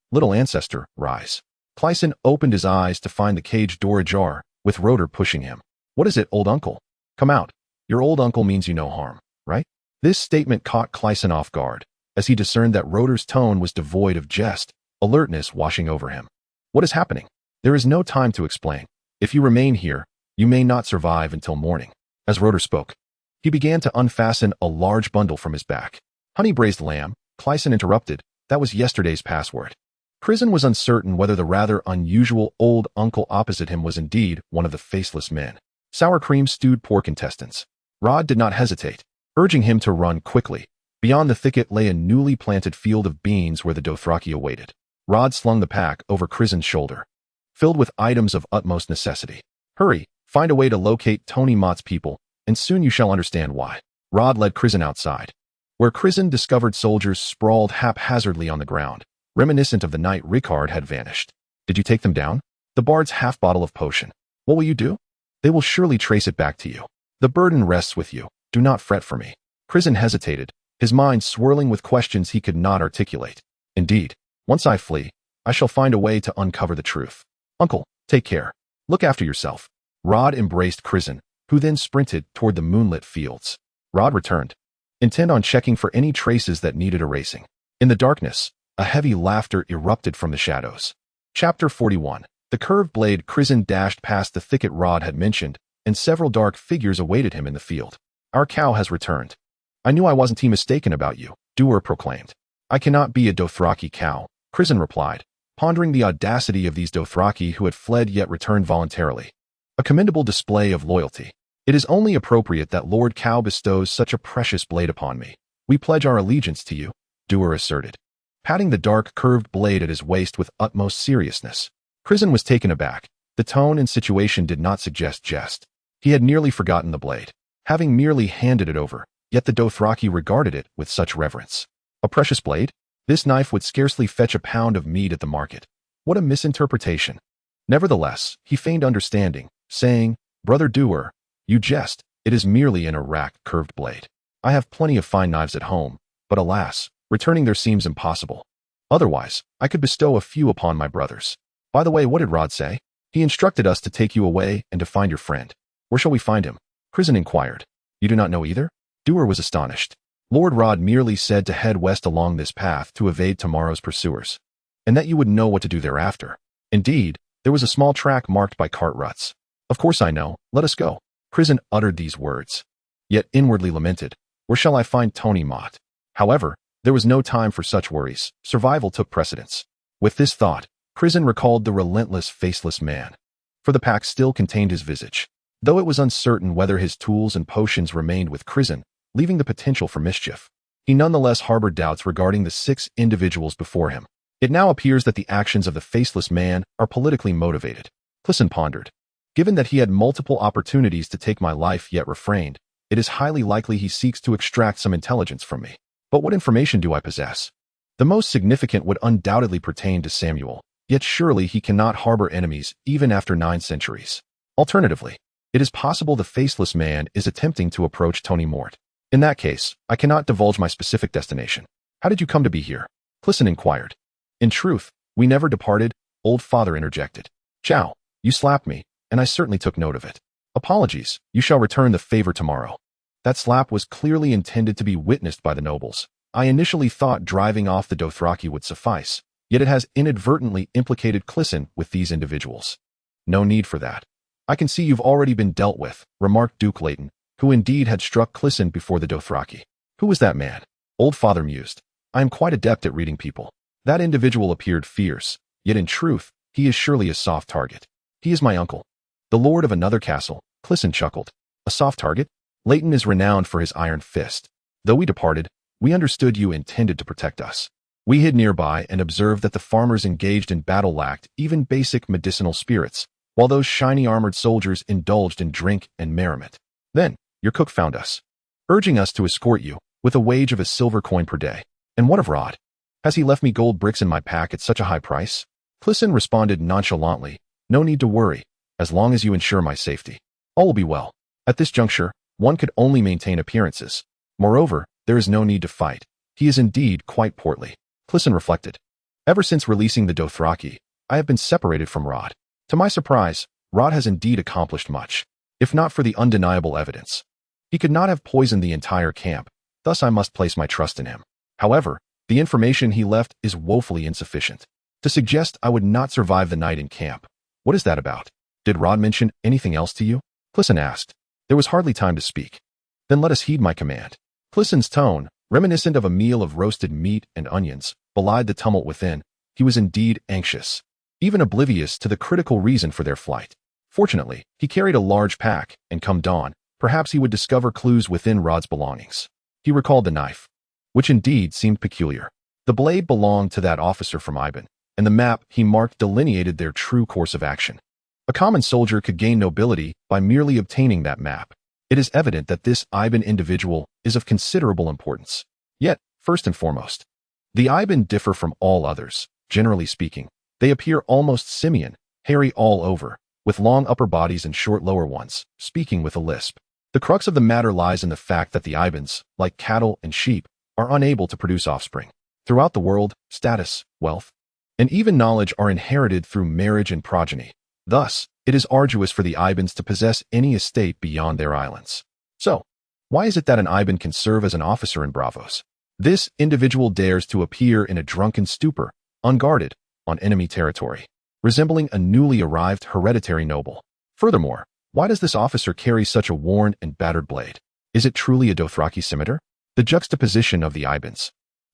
rise." Crisen opened his eyes to find the cage door ajar, with Roder pushing him. What is it, old uncle? Come out. Your old uncle means you no harm, right? This statement caught Crisen off guard, as he discerned that Roder's tone was devoid of jest, alertness washing over him. What is happening? There is no time to explain. If you remain here, you may not survive until morning. As Roder spoke, he began to unfasten a large bundle from his back. Honey braised lamb, Crisen interrupted. That was yesterday's password. Crisen was uncertain whether the rather unusual old uncle opposite him was indeed one of the faceless men. Sour cream stewed pork intestines. Rod did not hesitate, urging him to run quickly. Beyond the thicket lay a newly planted field of beans where the Dothraki awaited. Rod slung the pack over Crisen's shoulder, filled with items of utmost necessity. Hurry, find a way to locate Tony Mott's people, and soon you shall understand why. Rod led Crisen outside, where Crisen discovered soldiers sprawled haphazardly on the ground, reminiscent of the night Rickard had vanished. Did you take them down? The bard's half bottle of potion. What will you do? They will surely trace it back to you. The burden rests with you. Do not fret for me. Crisen hesitated, his mind swirling with questions he could not articulate. Indeed, once I flee, I shall find a way to uncover the truth. Uncle, take care. Look after yourself. Rod embraced Crisen, who then sprinted toward the moonlit fields. Rod returned, intent on checking for any traces that needed erasing. In the darkness, a heavy laughter erupted from the shadows. Chapter 41. The curved blade. Crisen dashed past the thicket Rod had mentioned, and several dark figures awaited him in the field. Our cow has returned. I knew I wasn't mistaken about you, Doer proclaimed. I cannot be a Dothraki cow, Crisen replied, pondering the audacity of these Dothraki who had fled yet returned voluntarily. A commendable display of loyalty. It is only appropriate that Lord Cow bestows such a precious blade upon me. We pledge our allegiance to you, Doer asserted, patting the dark curved blade at his waist with utmost seriousness. Crisen was taken aback. The tone and situation did not suggest jest. He had nearly forgotten the blade, having merely handed it over, yet the Dothraki regarded it with such reverence. A precious blade? This knife would scarcely fetch a pound of meat at the market. What a misinterpretation. Nevertheless, he feigned understanding, saying, Brother Doer, you jest. It is merely an erect, curved blade. I have plenty of fine knives at home, but alas, returning there seems impossible. Otherwise, I could bestow a few upon my brothers. By the way, what did Rod say? He instructed us to take you away and to find your friend. Where shall we find him? Crisen inquired. You do not know either? Doer was astonished. Lord Rod merely said to head west along this path to evade tomorrow's pursuers, and that you would know what to do thereafter. Indeed, there was a small track marked by cart ruts. Of course I know. Let us go. Crisen uttered these words, yet inwardly lamented, where shall I find Tony Mott? However, there was no time for such worries. Survival took precedence. With this thought, Crisen recalled the relentless, faceless man, for the pack still contained his visage, though it was uncertain whether his tools and potions remained with Crisen, leaving the potential for mischief. He nonetheless harbored doubts regarding the 6 individuals before him. It now appears that the actions of the faceless man are politically motivated. Crisen pondered. Given that he had multiple opportunities to take my life yet refrained, it is highly likely he seeks to extract some intelligence from me. But what information do I possess? The most significant would undoubtedly pertain to Samuel, yet surely he cannot harbor enemies even after 9 centuries. Alternatively, it is possible the faceless man is attempting to approach Tony Mort. In that case, I cannot divulge my specific destination. How did you come to be here? Crisen inquired. In truth, we never departed, old father interjected. Chow, you slapped me, and I certainly took note of it. Apologies, you shall return the favor tomorrow. That slap was clearly intended to be witnessed by the nobles. I initially thought driving off the Dothraki would suffice, yet it has inadvertently implicated Crisen with these individuals. No need for that. I can see you've already been dealt with, remarked Duke Leighton, who indeed had struck Crisen before the Dothraki. Who was that man? Old father mused. I am quite adept at reading people. That individual appeared fierce, yet in truth, he is surely a soft target. He is my uncle, the lord of another castle. Crisen chuckled. A soft target? Leighton is renowned for his iron fist. Though we departed, we understood you intended to protect us. We hid nearby and observed that the farmers engaged in battle lacked even basic medicinal spirits, while those shiny armored soldiers indulged in drink and merriment. Then, your cook found us, urging us to escort you, with a wage of a silver coin per day. And what of Rod? Has he left me gold bricks in my pack at such a high price? Crisen responded nonchalantly. No need to worry, as long as you ensure my safety. All will be well. At this juncture, one could only maintain appearances. Moreover, there is no need to fight. He is indeed quite portly. Crisen reflected. Ever since releasing the Dothraki, I have been separated from Rod. To my surprise, Rod has indeed accomplished much, if not for the undeniable evidence. He could not have poisoned the entire camp, thus I must place my trust in him. However, the information he left is woefully insufficient to suggest I would not survive the night in camp. What is that about? Did Rod mention anything else to you? Crisen asked. There was hardly time to speak. Then let us heed my command. Crisen's tone, reminiscent of a meal of roasted meat and onions, belied the tumult within. He was indeed anxious, even oblivious to the critical reason for their flight. Fortunately, he carried a large pack, and come dawn, perhaps he would discover clues within Rod's belongings. He recalled the knife, which indeed seemed peculiar. The blade belonged to that officer from Iban, and the map he marked delineated their true course of action. A common soldier could gain nobility by merely obtaining that map. It is evident that this Iban individual is of considerable importance. Yet, first and foremost, the Iban differ from all others. Generally speaking, they appear almost simian, hairy all over, with long upper bodies and short lower ones, speaking with a lisp. The crux of the matter lies in the fact that the Ibans, like cattle and sheep, are unable to produce offspring. Throughout the world, status, wealth, and even knowledge are inherited through marriage and progeny. Thus, it is arduous for the Ibans to possess any estate beyond their islands. So, why is it that an Iban can serve as an officer in Bravos? This individual dares to appear in a drunken stupor, unguarded, on enemy territory, resembling a newly arrived hereditary noble. Furthermore, why does this officer carry such a worn and battered blade? Is it truly a Dothraki scimitar? The juxtaposition of the Ibans,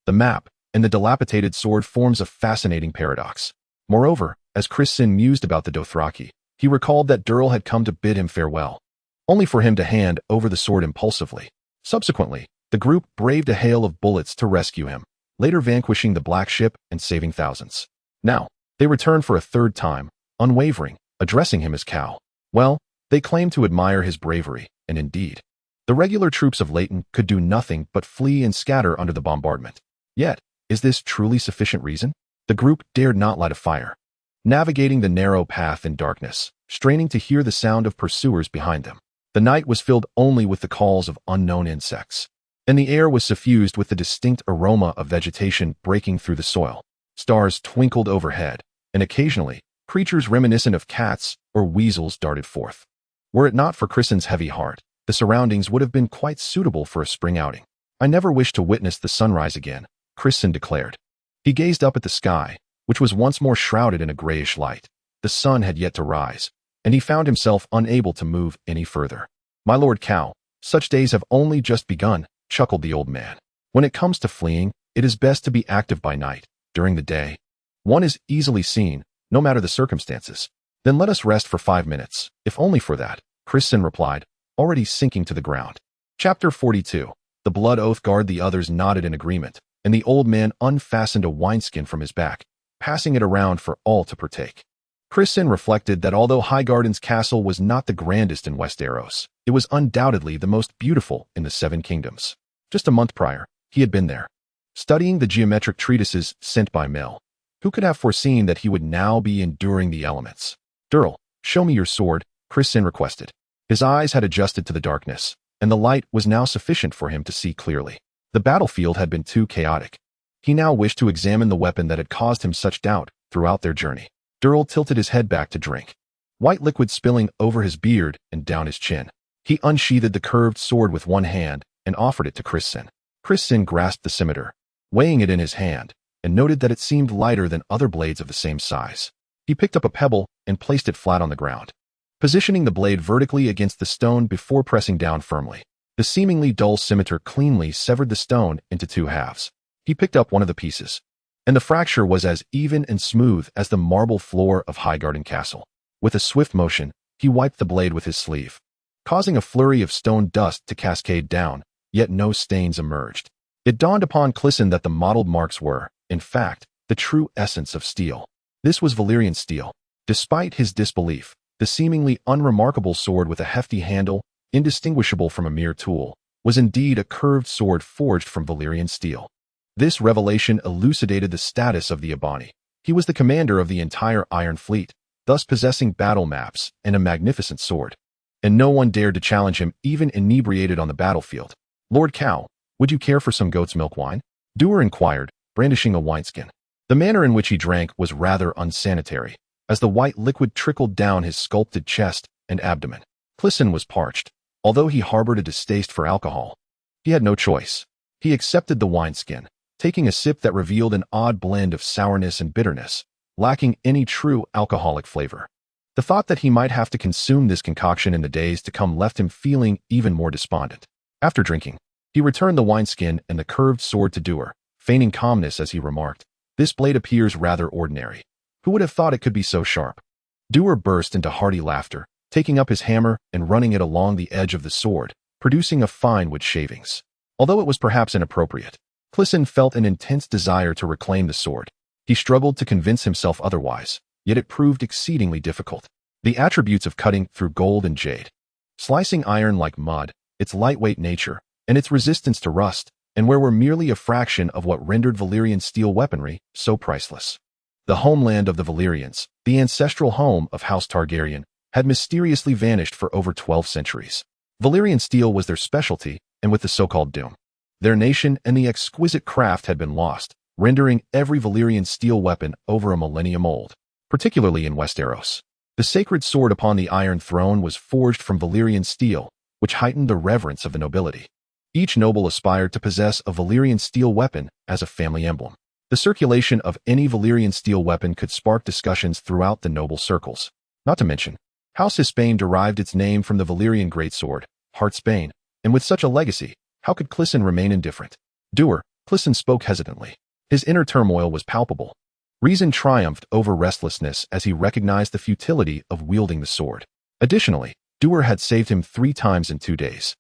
the map, and the dilapidated sword forms a fascinating paradox. Moreover, as Crisen mused about the Dothraki, he recalled that Durrell had come to bid him farewell, only for him to hand over the sword impulsively. Subsequently, the group braved a hail of bullets to rescue him, later vanquishing the Black Ship and saving thousands. Now, they returned for a third time, unwavering, addressing him as Cal. Well, they claimed to admire his bravery, and indeed, the regular troops of Leighton could do nothing but flee and scatter under the bombardment. Yet, is this truly sufficient reason? The group dared not light a fire, navigating the narrow path in darkness, straining to hear the sound of pursuers behind them. The night was filled only with the calls of unknown insects, and the air was suffused with the distinct aroma of vegetation breaking through the soil. Stars twinkled overhead, and occasionally, creatures reminiscent of cats or weasels darted forth. Were it not for Crisen's heavy heart, the surroundings would have been quite suitable for a spring outing. I never wish to witness the sunrise again, Crisen declared. He gazed up at the sky, which was once more shrouded in a grayish light. The sun had yet to rise, and he found himself unable to move any further. My Lord Cal, such days have only just begun, chuckled the old man. When it comes to fleeing, it is best to be active by night. During the day, one is easily seen, no matter the circumstances. Then let us rest for 5 minutes, if only for that, Crisen replied, already sinking to the ground. Chapter 42. The blood oath guard. The others nodded in agreement, and the old man unfastened a wineskin from his back, passing it around for all to partake. Crisen reflected that although Highgarden's castle was not the grandest in Westeros, it was undoubtedly the most beautiful in the Seven Kingdoms. Just a month prior, he had been there, studying the geometric treatises sent by Mel. Who could have foreseen that he would now be enduring the elements? Durl, show me your sword, Crisen requested. His eyes had adjusted to the darkness, and the light was now sufficient for him to see clearly. The battlefield had been too chaotic. He now wished to examine the weapon that had caused him such doubt throughout their journey. Durl tilted his head back to drink, white liquid spilling over his beard and down his chin. He unsheathed the curved sword with one hand and offered it to Crisen. Crisen grasped the scimitar, weighing it in his hand, and noted that it seemed lighter than other blades of the same size. He picked up a pebble and placed it flat on the ground, positioning the blade vertically against the stone before pressing down firmly. The seemingly dull scimitar cleanly severed the stone into 2 halves. He picked up one of the pieces, and the fracture was as even and smooth as the marble floor of Highgarden Castle. With a swift motion, he wiped the blade with his sleeve, causing a flurry of stone dust to cascade down, yet no stains emerged. It dawned upon Crisen that the mottled marks were, in fact, the true essence of steel. This was Valyrian steel. Despite his disbelief, the seemingly unremarkable sword with a hefty handle, indistinguishable from a mere tool, was indeed a curved sword forged from Valyrian steel. This revelation elucidated the status of the Ebony. He was the commander of the entire Iron Fleet, thus possessing battle maps and a magnificent sword. And no one dared to challenge him, even inebriated on the battlefield. Lord Cow, would you care for some goat's milk wine? Duer inquired, brandishing a wineskin. The manner in which he drank was rather unsanitary, as the white liquid trickled down his sculpted chest and abdomen. Crisen was parched, although he harbored a distaste for alcohol. He had no choice. He accepted the wineskin, taking a sip that revealed an odd blend of sourness and bitterness, lacking any true alcoholic flavor. The thought that he might have to consume this concoction in the days to come left him feeling even more despondent. After drinking, he returned the wineskin and the curved sword to Duer, feigning calmness as he remarked, "This blade appears rather ordinary. Who would have thought it could be so sharp?" Duer burst into hearty laughter, taking up his hammer and running it along the edge of the sword, producing a fine wood shavings. Although it was perhaps inappropriate, Crisen felt an intense desire to reclaim the sword. He struggled to convince himself otherwise, yet it proved exceedingly difficult. The attributes of cutting through gold and jade, slicing iron like mud, its lightweight nature, and its resistance to rust, and were merely a fraction of what rendered Valyrian steel weaponry so priceless. The homeland of the Valyrians, the ancestral home of House Targaryen, had mysteriously vanished for over 12 centuries. Valyrian steel was their specialty, and with the so-called doom, their nation and the exquisite craft had been lost, rendering every Valyrian steel weapon over a millennium old, particularly in Westeros. The sacred sword upon the Iron Throne was forged from Valyrian steel, which heightened the reverence of the nobility. Each noble aspired to possess a Valyrian steel weapon as a family emblem. The circulation of any Valyrian steel weapon could spark discussions throughout the noble circles. Not to mention, House Hispane derived its name from the Valyrian greatsword, Heartsbane, and with such a legacy, how could Crisen remain indifferent? Duer, Crisen spoke hesitantly. His inner turmoil was palpable. Reason triumphed over restlessness as he recognized the futility of wielding the sword. Additionally, Duer had saved him 3 times in 2 days.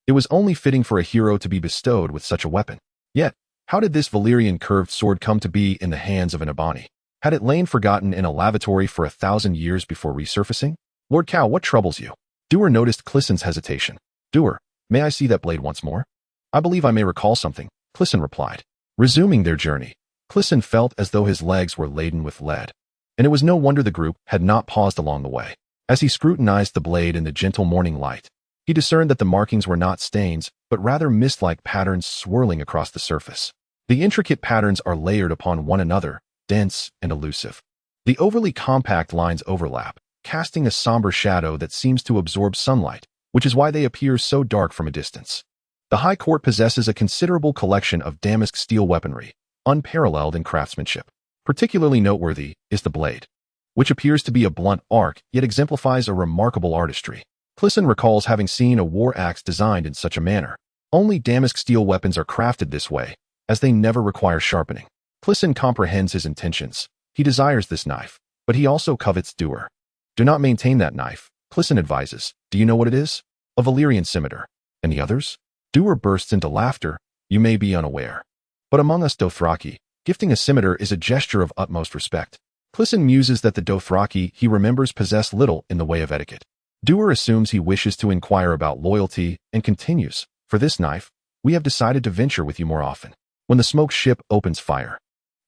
It was only fitting for a hero to be bestowed with such a weapon. Yet, how did this Valyrian curved sword come to be in the hands of an Ebony? Had it lain forgotten in a lavatory for 1,000 years before resurfacing? Lord Cow, what troubles you? Duer noticed Crisen's hesitation. Duer, may I see that blade once more? I believe I may recall something, Crisen replied. Resuming their journey, Crisen felt as though his legs were laden with lead, and it was no wonder the group had not paused along the way. As he scrutinized the blade in the gentle morning light, he discerned that the markings were not stains, but rather mist-like patterns swirling across the surface. The intricate patterns are layered upon one another, dense and elusive. The overly compact lines overlap, casting a somber shadow that seems to absorb sunlight, which is why they appear so dark from a distance. The High Court possesses a considerable collection of damask steel weaponry, unparalleled in craftsmanship. Particularly noteworthy is the blade, which appears to be a blunt arc yet exemplifies a remarkable artistry. Crisen recalls having seen a war axe designed in such a manner. Only damask steel weapons are crafted this way, as they never require sharpening. Crisen comprehends his intentions. He desires this knife, but he also covets doer. Do not maintain that knife, Crisen advises. Do you know what it is? A Valyrian scimitar. And the others? Doer bursts into laughter. You may be unaware. But among us Dothraki, gifting a scimitar is a gesture of utmost respect. Crisen muses that the Dothraki he remembers possess little in the way of etiquette. Doer assumes he wishes to inquire about loyalty and continues. For this knife, we have decided to venture with you more often. When the smoke ship opens fire,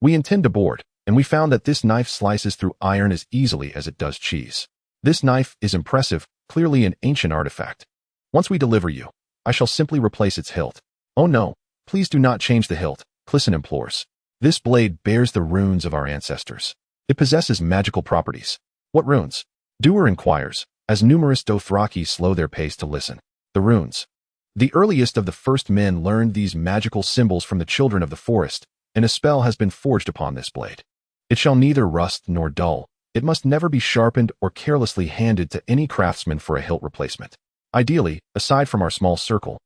we intend to board, and we found that this knife slices through iron as easily as it does cheese. This knife is impressive, clearly an ancient artifact. Once we deliver you, I shall simply replace its hilt. Oh no, please do not change the hilt, Crisen implores. This blade bears the runes of our ancestors. It possesses magical properties. What runes? Doer inquires, as numerous Dothraki slow their pace to listen. The runes. The earliest of the first men learned these magical symbols from the children of the forest, and a spell has been forged upon this blade. It shall neither rust nor dull. It must never be sharpened or carelessly handed to any craftsman for a hilt replacement. Ideally, aside from our small circle,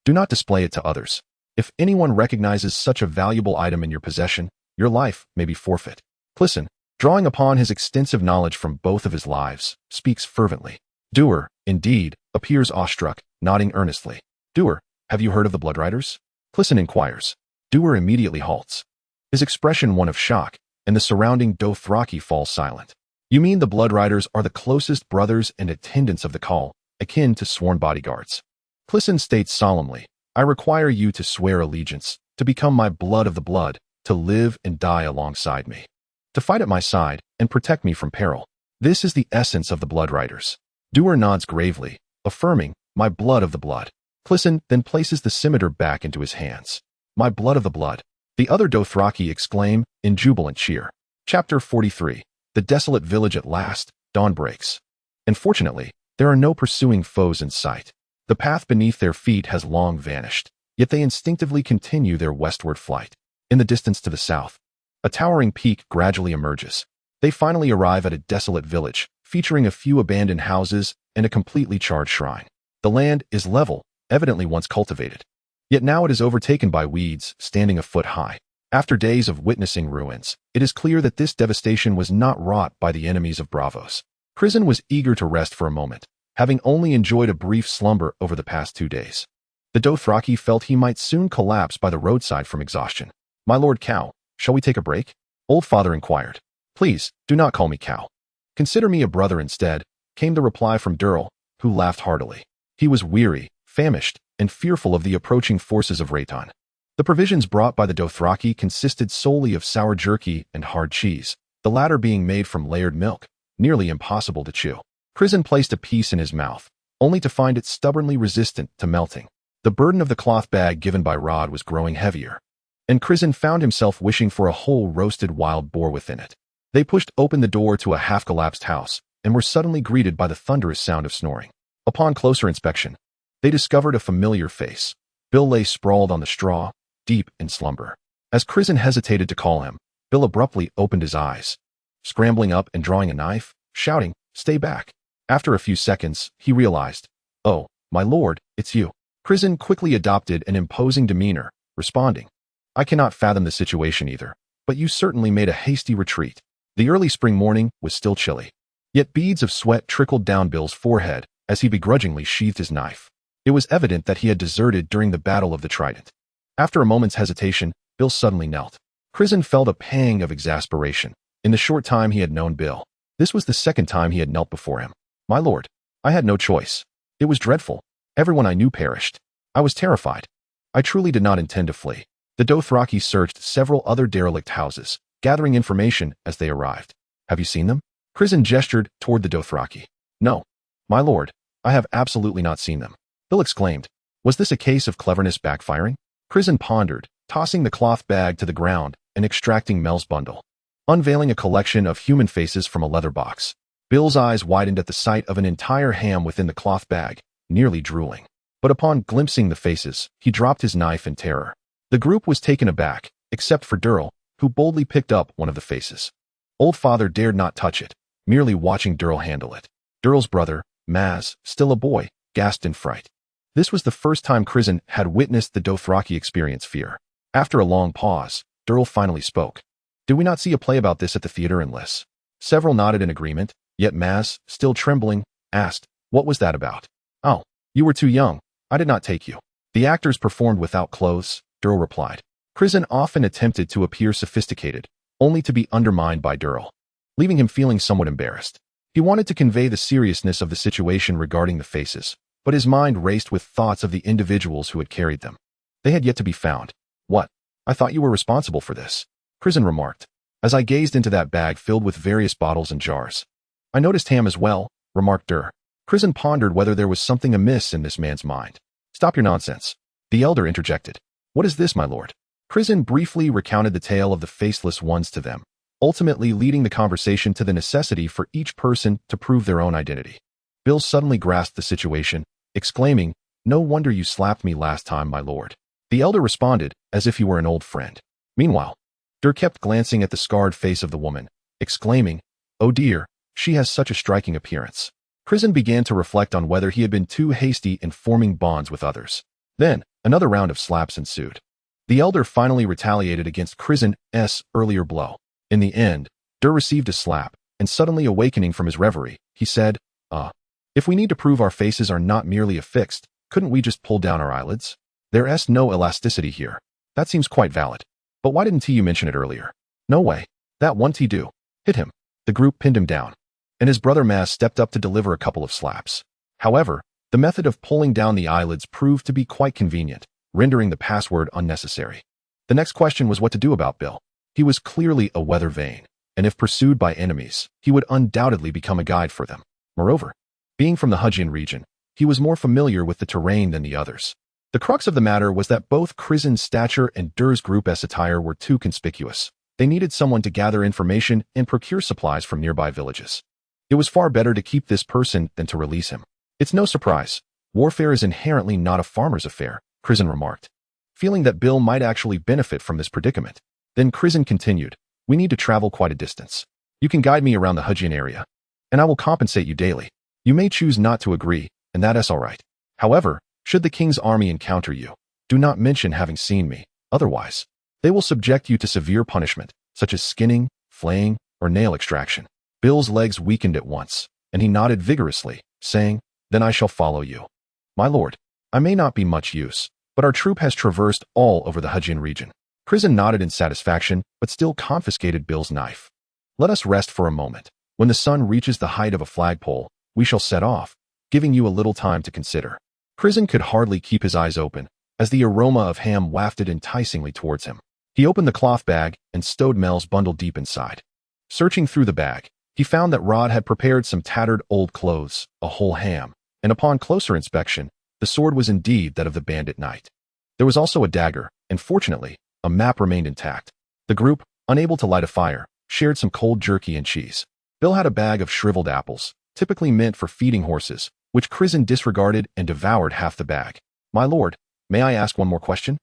do not display it to others. If anyone recognizes such a valuable item in your possession, your life may be forfeit. Crisen, drawing upon his extensive knowledge from both of his lives, speaks fervently. Doer, indeed, appears awestruck, nodding earnestly. Doer, have you heard of the Bloodriders? Crisen inquires. Doer immediately halts, his expression one of shock, and the surrounding Dothraki falls silent. You mean the Bloodriders are the closest brothers and attendants of the Call, akin to sworn bodyguards. Crisen states solemnly, I require you to swear allegiance, to become my blood of the blood, to live and die alongside me, to fight at my side and protect me from peril. This is the essence of the Bloodriders. Doer nods gravely, affirming, my blood of the blood. Crisen then places the scimitar back into his hands. My blood of the blood. The other Dothraki exclaim, in jubilant cheer. Chapter 43. The desolate village at last, dawn breaks. And fortunately, there are no pursuing foes in sight. The path beneath their feet has long vanished, yet they instinctively continue their westward flight. In the distance to the south, a towering peak gradually emerges. They finally arrive at a desolate village, featuring a few abandoned houses and a completely charred shrine. The land is level, evidently once cultivated. Yet now it is overtaken by weeds, standing a foot high. After days of witnessing ruins, it is clear that this devastation was not wrought by the enemies of Braavos. Crisen was eager to rest for a moment, having only enjoyed a brief slumber over the past 2 days. The Dothraki felt he might soon collapse by the roadside from exhaustion. My lord Cow, shall we take a break? Old Father inquired. Please, do not call me Cow. Consider me a brother instead, came the reply from Durrell, who laughed heartily. He was weary, famished, and fearful of the approaching forces of Rayton. The provisions brought by the Dothraki consisted solely of sour jerky and hard cheese, the latter being made from layered milk, nearly impossible to chew. Crisen placed a piece in his mouth, only to find it stubbornly resistant to melting. The burden of the cloth bag given by Rod was growing heavier, and Crisen found himself wishing for a whole roasted wild boar within it. They pushed open the door to a half-collapsed house, and were suddenly greeted by the thunderous sound of snoring. Upon closer inspection, they discovered a familiar face. Bill lay sprawled on the straw, deep in slumber. As Crisen hesitated to call him, Bill abruptly opened his eyes, scrambling up and drawing a knife, shouting, "Stay back." After a few seconds, he realized, "Oh, my lord, it's you." Crisen quickly adopted an imposing demeanor, responding, "I cannot fathom the situation either, but you certainly made a hasty retreat." The early spring morning was still chilly, yet beads of sweat trickled down Bill's forehead as he begrudgingly sheathed his knife. It was evident that he had deserted during the Battle of the Trident. After a moment's hesitation, Bill suddenly knelt. Crisen felt a pang of exasperation. In the short time he had known Bill, this was the second time he had knelt before him. "My lord, I had no choice. It was dreadful. Everyone I knew perished. I was terrified. I truly did not intend to flee." The Dothraki searched several other derelict houses, gathering information as they arrived. "Have you seen them?" Crisen gestured toward the Dothraki. "No, my lord, I have absolutely not seen them." Bill exclaimed. Was this a case of cleverness backfiring? Crisen pondered, tossing the cloth bag to the ground and extracting Mel's bundle, unveiling a collection of human faces from a leather box. Bill's eyes widened at the sight of an entire ham within the cloth bag, nearly drooling. But upon glimpsing the faces, he dropped his knife in terror. The group was taken aback, except for Durrell, who boldly picked up one of the faces. Old Father dared not touch it, merely watching Durrell handle it. Durrell's brother, Maz, still a boy, gasped in fright. This was the first time Crisen had witnessed the Dothraki experience fear. After a long pause, Durrell finally spoke. "Did we not see a play about this at the theater in Liss? Several nodded in agreement, yet Maz, still trembling, asked, "What was that about?" "Oh, you were too young. I did not take you." "The actors performed without clothes," Durl replied. Crisen often attempted to appear sophisticated, only to be undermined by Durl, leaving him feeling somewhat embarrassed. He wanted to convey the seriousness of the situation regarding the faces, but his mind raced with thoughts of the individuals who had carried them. They had yet to be found. "What? I thought you were responsible for this," Crisen remarked, as I gazed into that bag filled with various bottles and jars. "I noticed ham as well," remarked Dur. Crisen pondered whether there was something amiss in this man's mind. "Stop your nonsense," the elder interjected. "What is this, my lord?" Crisen briefly recounted the tale of the faceless ones to them, ultimately leading the conversation to the necessity for each person to prove their own identity. Bill suddenly grasped the situation, exclaiming, "No wonder you slapped me last time, my lord." The elder responded, as if he were an old friend. Meanwhile, Dur kept glancing at the scarred face of the woman, exclaiming, "Oh dear, she has such a striking appearance." Crisen began to reflect on whether he had been too hasty in forming bonds with others. Then, another round of slaps ensued. The elder finally retaliated against Crisen's earlier blow. In the end, Dur received a slap, and suddenly awakening from his reverie, he said, If we need to prove our faces are not merely affixed, couldn't we just pull down our eyelids? There's no elasticity here. That seems quite valid. But why didn't you mention it earlier?" "No way. That won't do." "Hit him." The group pinned him down, and his brother Maz stepped up to deliver a couple of slaps. However, the method of pulling down the eyelids proved to be quite convenient, rendering the password unnecessary. The next question was what to do about Bill. He was clearly a weather vane, and if pursued by enemies, he would undoubtedly become a guide for them. Moreover, being from the Hudgian region, he was more familiar with the terrain than the others. The crux of the matter was that both Crisen's stature and Dur's group's attire were too conspicuous. They needed someone to gather information and procure supplies from nearby villages. It was far better to keep this person than to release him. "It's no surprise. Warfare is inherently not a farmer's affair," Crisen remarked, feeling that Bill might actually benefit from this predicament. Then Crisen continued, "We need to travel quite a distance. You can guide me around the Hudgian area, and I will compensate you daily. You may choose not to agree, and that's all right. However, should the king's army encounter you, do not mention having seen me. Otherwise, they will subject you to severe punishment, such as skinning, flaying, or nail extraction." Bill's legs weakened at once, and he nodded vigorously, saying, "Then I shall follow you." "My lord, I may not be much use, but our troop has traversed all over the Hudgian region." Crisen nodded in satisfaction, but still confiscated Bill's knife. "Let us rest for a moment. When the sun reaches the height of a flagpole, we shall set off, giving you a little time to consider." Crisen could hardly keep his eyes open, as the aroma of ham wafted enticingly towards him. He opened the cloth bag and stowed Mel's bundle deep inside. Searching through the bag, he found that Rod had prepared some tattered old clothes, a whole ham, and upon closer inspection, the sword was indeed that of the bandit knight. There was also a dagger, and fortunately, a map remained intact. The group, unable to light a fire, shared some cold jerky and cheese. Bill had a bag of shriveled apples, typically meant for feeding horses, which Crisen disregarded and devoured half the bag. "My lord, may I ask one more question?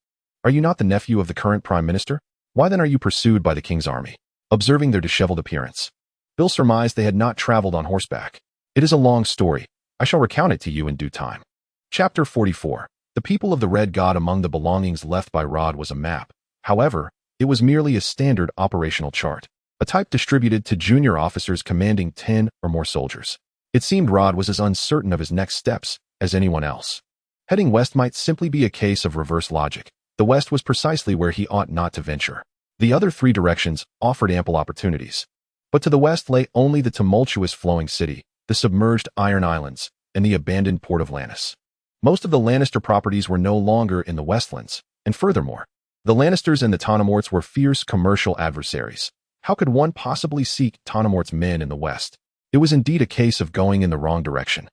Are you not the nephew of the current prime minister? Why then are you pursued by the king's army?" Observing their disheveled appearance, Bill surmised they had not traveled on horseback. "It is a long story. I shall recount it to you in due time." Chapter 44. The people of the Red God. Among the belongings left by Rod was a map. However, it was merely a standard operational chart, a type distributed to junior officers commanding 10 or more soldiers. It seemed Rod was as uncertain of his next steps as anyone else. Heading west might simply be a case of reverse logic. The west was precisely where he ought not to venture. The other three directions offered ample opportunities. But to the west lay only the tumultuous flowing city, the submerged Iron Islands, and the abandoned port of Lannis. Most of the Lannister properties were no longer in the Westlands, and furthermore, the Lannisters and the Tawnemorts were fierce commercial adversaries. How could one possibly seek Tawnemort's men in the west? It was indeed a case of going in the wrong direction.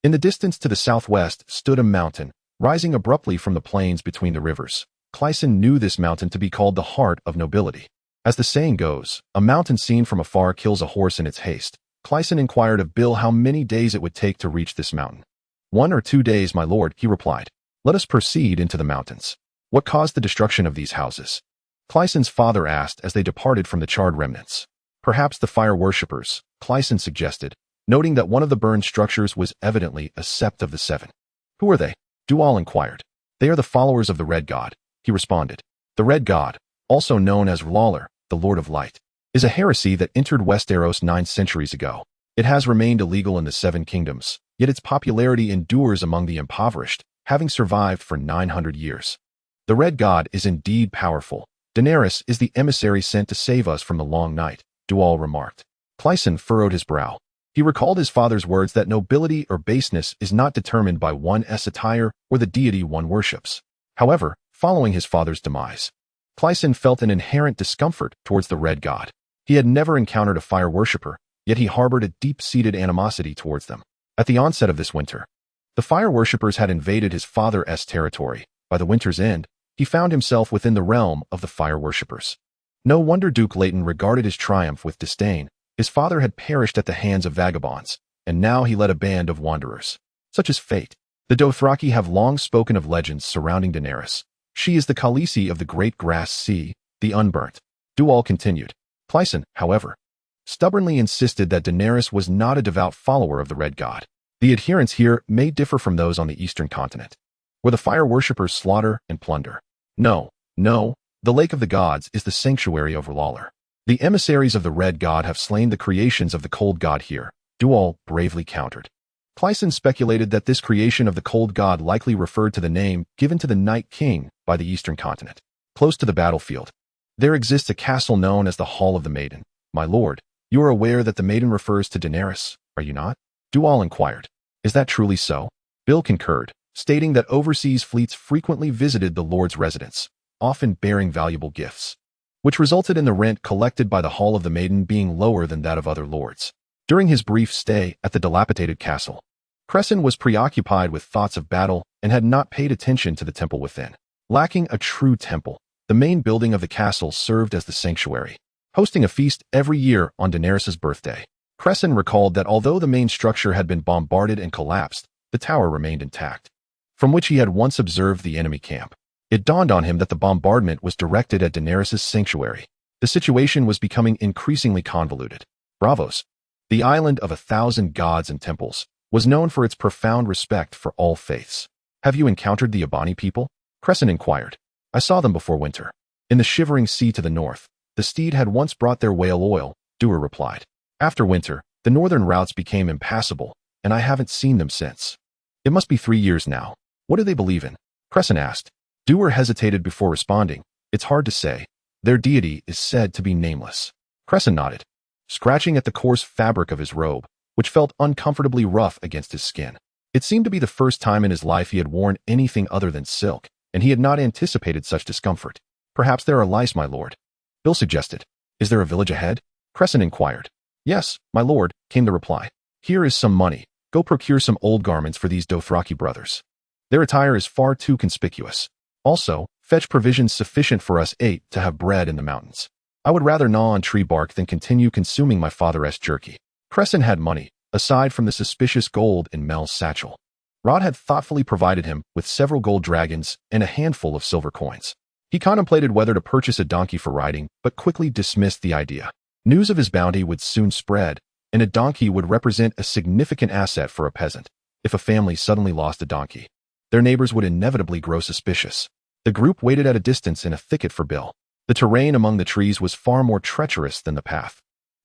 In the distance to the southwest stood a mountain, rising abruptly from the plains between the rivers. Crisen knew this mountain to be called the Heart of Nobility. As the saying goes, a mountain seen from afar kills a horse in its haste. Crisen inquired of Bill how many days it would take to reach this mountain. 1 or 2 days, my lord, he replied. Let us proceed into the mountains. What caused the destruction of these houses? Crisen's father asked as they departed from the charred remnants. Perhaps the fire worshippers, Crisen suggested, noting that one of the burned structures was evidently a sept of the seven. Who are they? Dual inquired. They are the followers of the Red God, he responded. The Red God, also known as Lawler, the Lord of Light. is a heresy that entered Westeros 9 centuries ago. It has remained illegal in the Seven Kingdoms, yet its popularity endures among the impoverished, having survived for 900 years. The Red God is indeed powerful. Daenerys is the emissary sent to save us from the long night, Dual remarked. Crisen furrowed his brow. He recalled his father's words that nobility or baseness is not determined by one's attire or the deity one worships. However, following his father's demise, Crisen felt an inherent discomfort towards the Red God. He had never encountered a fire worshipper, yet he harbored a deep-seated animosity towards them. At the onset of this winter, the fire worshippers had invaded his father's territory. By the winter's end, he found himself within the realm of the fire worshippers. No wonder Duke Leighton regarded his triumph with disdain. His father had perished at the hands of vagabonds, and now he led a band of wanderers. Such is fate. The Dothraki have long spoken of legends surrounding Daenerys. She is the Khaleesi of the Great Grass Sea, the Unburnt. Dual continued. Crisen, however, stubbornly insisted that Daenerys was not a devout follower of the Red God. The adherents here may differ from those on the Eastern continent, where the fire worshippers slaughter and plunder. No, the Lake of the Gods is the sanctuary of R'hllor. The emissaries of the Red God have slain the creations of the Cold God here, Dual bravely countered. Crisen speculated that this creation of the Cold God likely referred to the name given to the Night King by the Eastern continent. Close to the battlefield, there exists a castle known as the Hall of the Maiden. My lord, you are aware that the maiden refers to Daenerys, are you not? Dual inquired. Is that truly so? Bill concurred, stating that overseas fleets frequently visited the Lord's residence, often bearing valuable gifts, which resulted in the rent collected by the Hall of the Maiden being lower than that of other lords. During his brief stay at the dilapidated castle, Crisen was preoccupied with thoughts of battle and had not paid attention to the temple within. Lacking a true temple, the main building of the castle served as the sanctuary, hosting a feast every year on Daenerys' birthday. Crisen recalled that although the main structure had been bombarded and collapsed, the tower remained intact, from which he had once observed the enemy camp. It dawned on him that the bombardment was directed at Daenerys' sanctuary. The situation was becoming increasingly convoluted. Braavos, the island of 1,000 gods and temples, was known for its profound respect for all faiths. Have you encountered the Abani people? Crisen inquired. I saw them before winter. In the shivering sea to the north, the steed had once brought their whale oil, Duer replied. After winter, the northern routes became impassable, and I haven't seen them since. It must be 3 years now. What do they believe in? Crisen asked. Duer hesitated before responding. It's hard to say. Their deity is said to be nameless. Crisen nodded, scratching at the coarse fabric of his robe, which felt uncomfortably rough against his skin. It seemed to be the first time in his life he had worn anything other than silk, and he had not anticipated such discomfort. Perhaps there are lice, my lord. Bill suggested. Is there a village ahead? Crisen inquired. Yes, my lord, came the reply. Here is some money. Go procure some old garments for these Dothraki brothers. Their attire is far too conspicuous. Also, fetch provisions sufficient for us 8 to have bread in the mountains. I would rather gnaw on tree bark than continue consuming my father's jerky. Crisen had money, aside from the suspicious gold in Mel's satchel. Rod had thoughtfully provided him with several gold dragons and a handful of silver coins. He contemplated whether to purchase a donkey for riding, but quickly dismissed the idea. News of his bounty would soon spread, and a donkey would represent a significant asset for a peasant. If a family suddenly lost a donkey, their neighbors would inevitably grow suspicious. The group waited at a distance in a thicket for Bill. The terrain among the trees was far more treacherous than the path,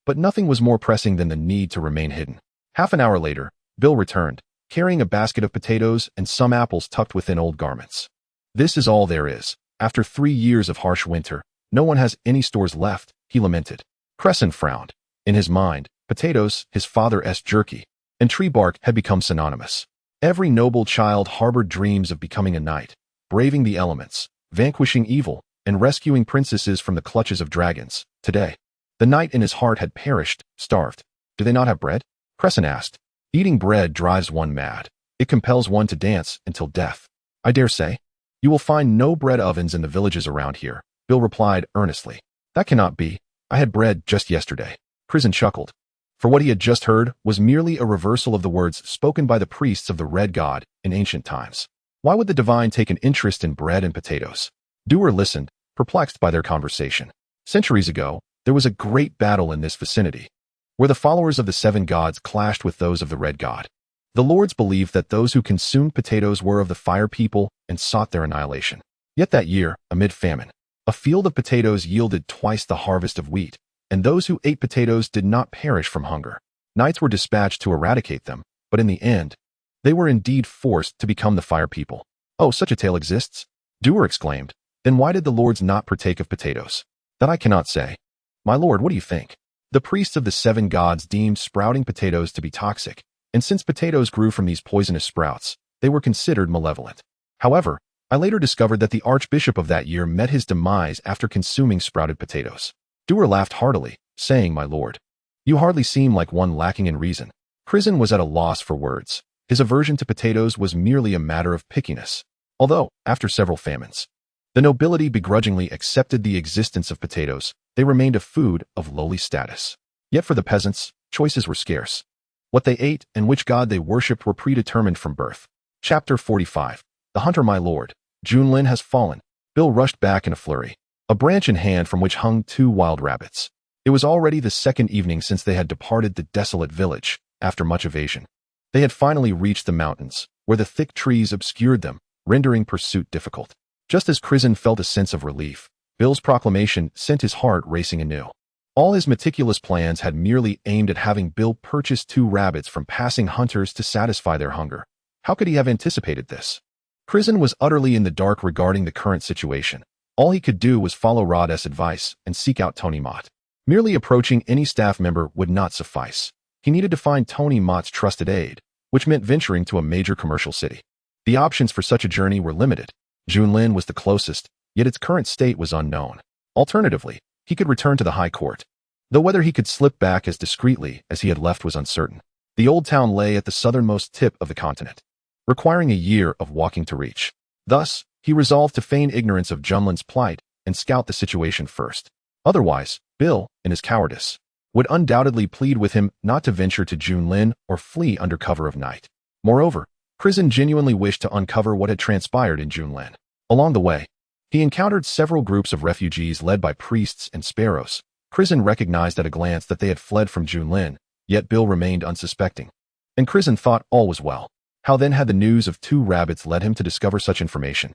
but nothing was more pressing than the need to remain hidden. Half an hour later, Bill returned, carrying a basket of potatoes and some apples tucked within old garments. This is all there is. After 3 years of harsh winter, no one has any stores left, he lamented. Crisen frowned. In his mind, potatoes, his father's jerky, and tree bark had become synonymous. Every noble child harbored dreams of becoming a knight, braving the elements, vanquishing evil, and rescuing princesses from the clutches of dragons. Today, the knight in his heart had perished, starved. Do they not have bread? Crisen asked. Eating bread drives one mad. It compels one to dance until death. I dare say. You will find no bread ovens in the villages around here, Bill replied earnestly. That cannot be. I had bread just yesterday. Crisen chuckled. For what he had just heard was merely a reversal of the words spoken by the priests of the Red God in ancient times. Why would the divine take an interest in bread and potatoes? Duer listened, perplexed by their conversation. Centuries ago, there was a great battle in this vicinity, where the followers of the 7 gods clashed with those of the Red God. The lords believed that those who consumed potatoes were of the fire people and sought their annihilation. Yet that year, amid famine, a field of potatoes yielded twice the harvest of wheat, and those who ate potatoes did not perish from hunger. Knights were dispatched to eradicate them, but in the end, they were indeed forced to become the fire people. Oh, such a tale exists? Doer exclaimed. Then why did the lords not partake of potatoes? That I cannot say. My lord, what do you think? The priests of the 7 gods deemed sprouting potatoes to be toxic, and since potatoes grew from these poisonous sprouts, they were considered malevolent. However, I later discovered that the archbishop of that year met his demise after consuming sprouted potatoes. Doer laughed heartily, saying, My lord, you hardly seem like one lacking in reason. Crisen was at a loss for words. His aversion to potatoes was merely a matter of pickiness. Although, after several famines, the nobility begrudgingly accepted the existence of potatoes, they remained a food of lowly status. Yet for the peasants, choices were scarce. What they ate and which god they worshipped were predetermined from birth. Chapter 45. The Hunter, my lord. Junlin has fallen. Bill rushed back in a flurry, a branch in hand from which hung 2 wild rabbits. It was already the 2nd evening since they had departed the desolate village, after much evasion. They had finally reached the mountains, where the thick trees obscured them, rendering pursuit difficult. Just as Crisen felt a sense of relief, Bill's proclamation sent his heart racing anew. All his meticulous plans had merely aimed at having Bill purchase 2 rabbits from passing hunters to satisfy their hunger. How could he have anticipated this? Crisen was utterly in the dark regarding the current situation. All he could do was follow Rod's advice and seek out Tony Mott. Merely approaching any staff member would not suffice. He needed to find Tony Mott's trusted aide, which meant venturing to a major commercial city. The options for such a journey were limited. Junlin was the closest, yet its current state was unknown. Alternatively, he could return to the High Court, though whether he could slip back as discreetly as he had left was uncertain. The old town lay at the southernmost tip of the continent, requiring a year of walking to reach. Thus, he resolved to feign ignorance of Junlin's plight and scout the situation first. Otherwise, Bill, in his cowardice, would undoubtedly plead with him not to venture to Junlin or flee under cover of night. Moreover, Crisen genuinely wished to uncover what had transpired in Junlin. Along the way, he encountered several groups of refugees led by priests and sparrows. Crisen recognized at a glance that they had fled from Junlin, yet Bill remained unsuspecting. And Crisen thought all was well. How then had the news of 2 rabbits led him to discover such information?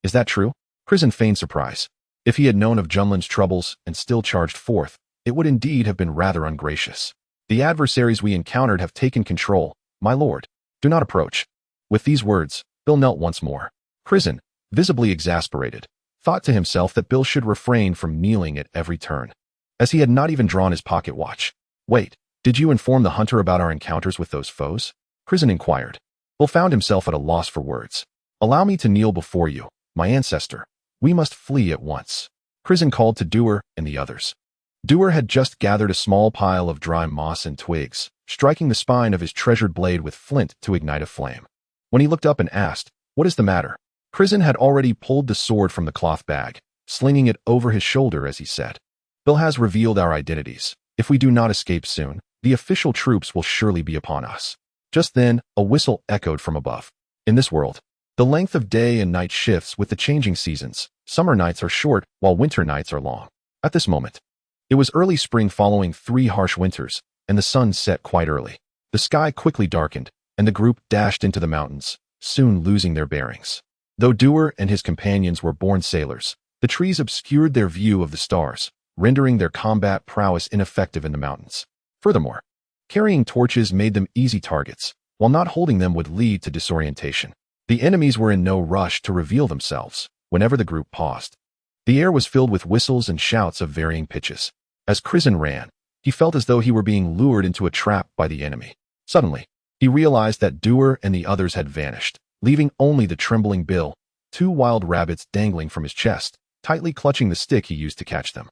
Is that true? Crisen feigned surprise. If he had known of Junlin's troubles and still charged forth, it would indeed have been rather ungracious. The adversaries we encountered have taken control, my lord. Do not approach. With these words, Bill knelt once more. Crisen, visibly exasperated, thought to himself that Bill should refrain from kneeling at every turn, as he had not even drawn his pocket watch. Wait, did you inform the hunter about our encounters with those foes? Crisen inquired. Bill found himself at a loss for words. Allow me to kneel before you, my ancestor. We must flee at once. Crisen called to Doer and the others. Doer had just gathered a small pile of dry moss and twigs, striking the spine of his treasured blade with flint to ignite a flame. When he looked up and asked, What is the matter? Crisen had already pulled the sword from the cloth bag, slinging it over his shoulder as he said, Bill has revealed our identities. If we do not escape soon, the official troops will surely be upon us. Just then, a whistle echoed from above. In this world, the length of day and night shifts with the changing seasons. Summer nights are short, while winter nights are long. At this moment, it was early spring following 3 harsh winters, and the sun set quite early. The sky quickly darkened, and the group dashed into the mountains, soon losing their bearings. Though Doer and his companions were born sailors, the trees obscured their view of the stars, rendering their combat prowess ineffective in the mountains. Furthermore, carrying torches made them easy targets, while not holding them would lead to disorientation. The enemies were in no rush to reveal themselves. Whenever the group paused, the air was filled with whistles and shouts of varying pitches. As Crisen ran, he felt as though he were being lured into a trap by the enemy. Suddenly, he realized that Doer and the others had vanished, leaving only the trembling Bill, 2 wild rabbits dangling from his chest, tightly clutching the stick he used to catch them.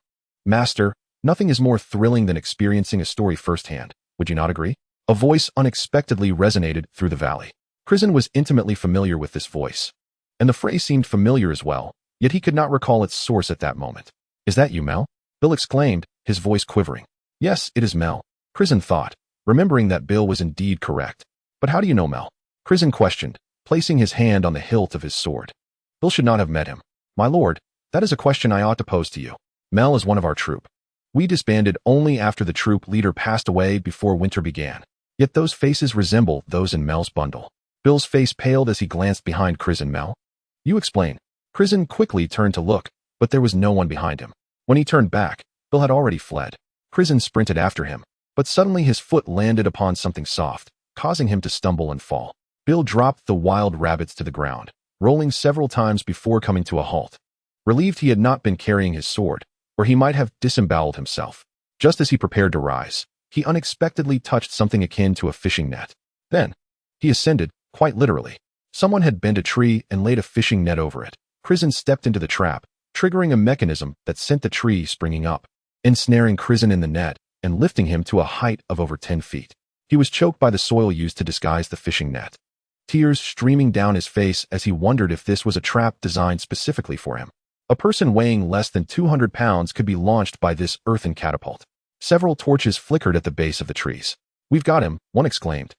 Master, nothing is more thrilling than experiencing a story firsthand. Would you not agree? A voice unexpectedly resonated through the valley. Crisen was intimately familiar with this voice, and the phrase seemed familiar as well, yet he could not recall its source at that moment. Is that you, Mel? Bill exclaimed, his voice quivering. Yes, it is Mel, Crisen thought, remembering that Bill was indeed correct. But how do you know Mel? Crisen questioned, placing his hand on the hilt of his sword. Bill should not have met him. My lord, that is a question I ought to pose to you. Mel is one of our troop. We disbanded only after the troop leader passed away before winter began. Yet those faces resemble those in Mel's bundle. Bill's face paled as he glanced behind Crisen. Mel? You explain. Crisen quickly turned to look, but there was no one behind him. When he turned back, Bill had already fled. Crisen sprinted after him, but suddenly his foot landed upon something soft, causing him to stumble and fall. Bill dropped the wild rabbits to the ground, rolling several times before coming to a halt. Relieved he had not been carrying his sword, or he might have disemboweled himself. Just as he prepared to rise, he unexpectedly touched something akin to a fishing net. Then, he ascended, quite literally. Someone had bent a tree and laid a fishing net over it. Crisen stepped into the trap, triggering a mechanism that sent the tree springing up, ensnaring Crisen in the net and lifting him to a height of over 10 feet. He was choked by the soil used to disguise the fishing net, tears streaming down his face as he wondered if this was a trap designed specifically for him. A person weighing less than 200 pounds could be launched by this earthen catapult. Several torches flickered at the base of the trees. "We've got him," one exclaimed.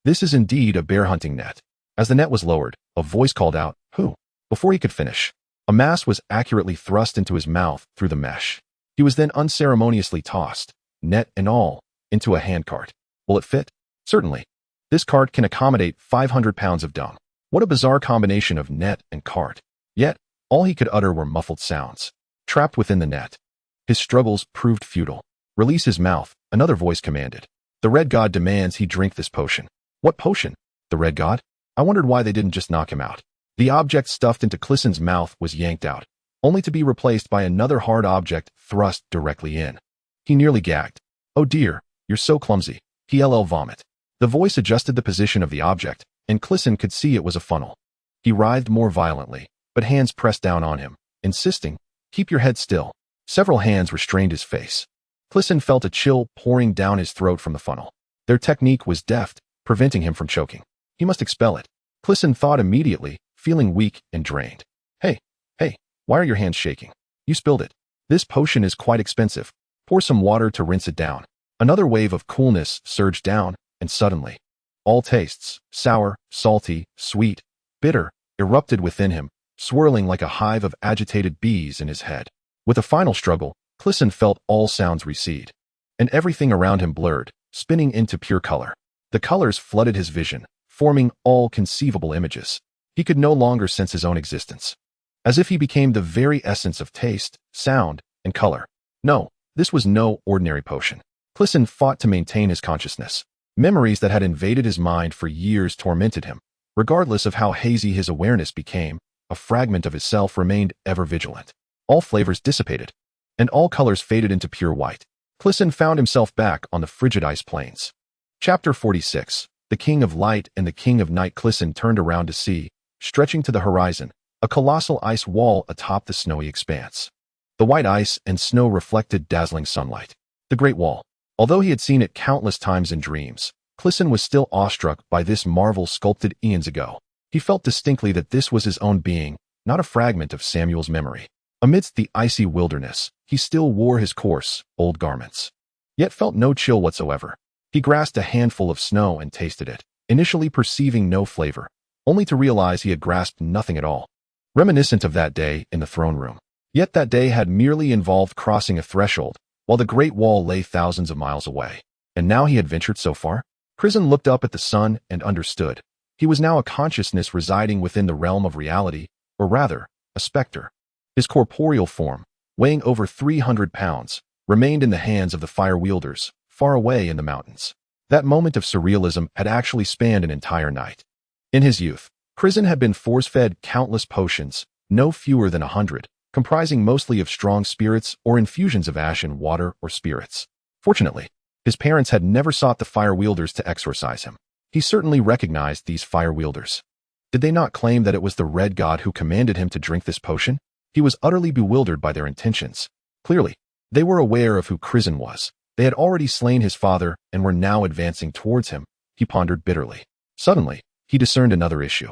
"This is indeed a bear hunting net." As the net was lowered, a voice called out, "Who?" Before he could finish, a mass was accurately thrust into his mouth through the mesh. He was then unceremoniously tossed, net and all, into a handcart. Will it fit? Certainly. This cart can accommodate 500 pounds of dung. What a bizarre combination of net and cart. Yet, all he could utter were muffled sounds. Trapped within the net, his struggles proved futile. "Release his mouth," another voice commanded. "The Red God demands he drink this potion." "What potion? The Red God?" I wondered why they didn't just knock him out. The object stuffed into Crisen's mouth was yanked out, only to be replaced by another hard object thrust directly in. He nearly gagged. "Oh dear, you're so clumsy." He vomit. The voice adjusted the position of the object, and Crisen could see it was a funnel. He writhed more violently, but hands pressed down on him, insisting, "Keep your head still." Several hands restrained his face. Crisen felt a chill pouring down his throat from the funnel. Their technique was deft, preventing him from choking. He must expel it. Crisen thought immediately, feeling weak and drained. Hey, why are your hands shaking? You spilled it. This potion is quite expensive. Pour some water to rinse it down." Another wave of coolness surged down, and suddenly, all tastes, sour, salty, sweet, bitter, erupted within him, swirling like a hive of agitated bees in his head. With a final struggle, Crisen felt all sounds recede, and everything around him blurred, spinning into pure color. The colors flooded his vision, forming all conceivable images. He could no longer sense his own existence, as if he became the very essence of taste, sound, and color. No, this was no ordinary potion. Crisen fought to maintain his consciousness. Memories that had invaded his mind for years tormented him. Regardless of how hazy his awareness became, a fragment of his self remained ever vigilant. All flavors dissipated, and all colors faded into pure white. Crisen found himself back on the frigid ice plains. Chapter 46. The King of Light and the King of Night. Crisen turned around to see, stretching to the horizon, a colossal ice wall atop the snowy expanse. The white ice and snow reflected dazzling sunlight. The Great Wall. Although he had seen it countless times in dreams, Crisen was still awestruck by this marvel sculpted eons ago. He felt distinctly that this was his own being, not a fragment of Samuel's memory. Amidst the icy wilderness, he still wore his coarse, old garments, yet felt no chill whatsoever. He grasped a handful of snow and tasted it, initially perceiving no flavor, only to realize he had grasped nothing at all. Reminiscent of that day in the throne room. Yet that day had merely involved crossing a threshold, while the Great Wall lay thousands of miles away. And now he had ventured so far? Crisen looked up at the sun and understood. He was now a consciousness residing within the realm of reality, or rather, a specter. His corporeal form, weighing over 300 pounds, remained in the hands of the fire wielders, far away in the mountains. That moment of surrealism had actually spanned an entire night. In his youth, Crisen had been force-fed countless potions, no fewer than 100, comprising mostly of strong spirits or infusions of ashen water or spirits. Fortunately, his parents had never sought the fire wielders to exorcise him. He certainly recognized these fire wielders. Did they not claim that it was the Red God who commanded him to drink this potion? He was utterly bewildered by their intentions. Clearly, they were aware of who Crisen was. They had already slain his father and were now advancing towards him, he pondered bitterly. Suddenly, he discerned another issue.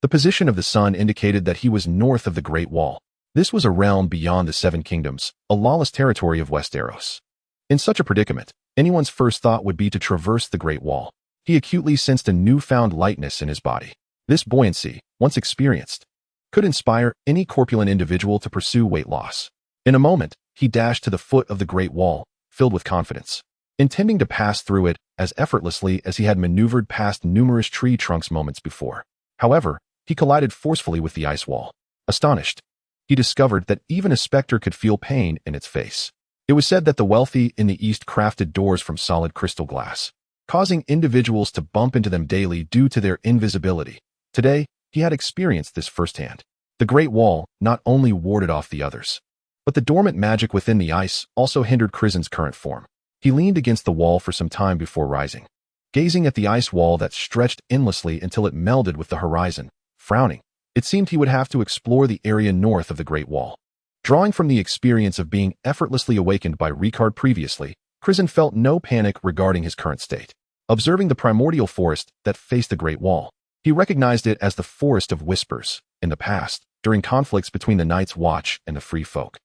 The position of the sun indicated that he was north of the Great Wall. This was a realm beyond the Seven Kingdoms, a lawless territory of Westeros. In such a predicament, anyone's first thought would be to traverse the Great Wall. He acutely sensed a newfound lightness in his body. This buoyancy, once experienced, could inspire any corpulent individual to pursue weight loss. In a moment, he dashed to the foot of the Great Wall, filled with confidence, intending to pass through it as effortlessly as he had maneuvered past numerous tree trunks moments before. However, he collided forcefully with the ice wall. Astonished, he discovered that even a specter could feel pain in its face. It was said that the wealthy in the East crafted doors from solid crystal glass, causing individuals to bump into them daily due to their invisibility. Today, he had experienced this firsthand. The Great Wall not only warded off the others, but the dormant magic within the ice also hindered Crisen's current form. He leaned against the wall for some time before rising, gazing at the ice wall that stretched endlessly until it melded with the horizon. Frowning, it seemed he would have to explore the area north of the Great Wall. Drawing from the experience of being effortlessly awakened by Ricard previously, Crisen felt no panic regarding his current state. Observing the primordial forest that faced the Great Wall, he recognized it as the Forest of Whispers. In the past, during conflicts between the Night's Watch and the Free Folk,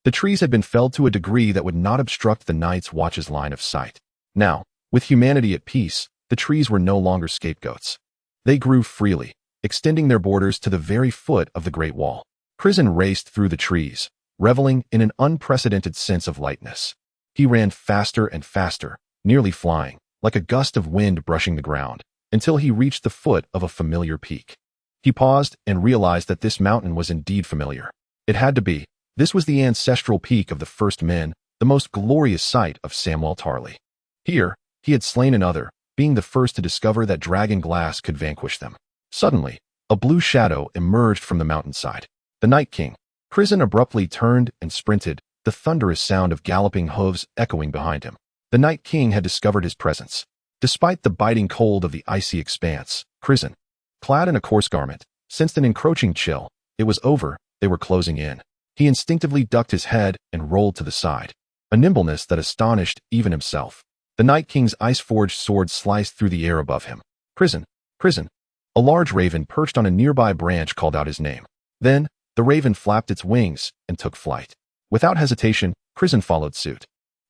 the trees had been felled to a degree that would not obstruct the Night's Watch's line of sight. Now, with humanity at peace, the trees were no longer scapegoats. They grew freely, extending their borders to the very foot of the Great Wall. Crisen raced through the trees, reveling in an unprecedented sense of lightness. He ran faster and faster, nearly flying, like a gust of wind brushing the ground, until he reached the foot of a familiar peak. He paused and realized that this mountain was indeed familiar. It had to be. This was the ancestral peak of the first men, the most glorious sight of Samwell Tarly. Here, he had slain another, being the first to discover that dragon glass could vanquish them. Suddenly, a blue shadow emerged from the mountainside. The Night King. Crisen abruptly turned and sprinted, the thunderous sound of galloping hooves echoing behind him. The Night King had discovered his presence. Despite the biting cold of the icy expanse, Crisen, clad in a coarse garment, sensed an encroaching chill. It was over, they were closing in. He instinctively ducked his head and rolled to the side, a nimbleness that astonished even himself. The Night King's ice-forged sword sliced through the air above him. Crisen, Crisen. A large raven perched on a nearby branch called out his name. Then, the raven flapped its wings and took flight. Without hesitation, Crisen followed suit.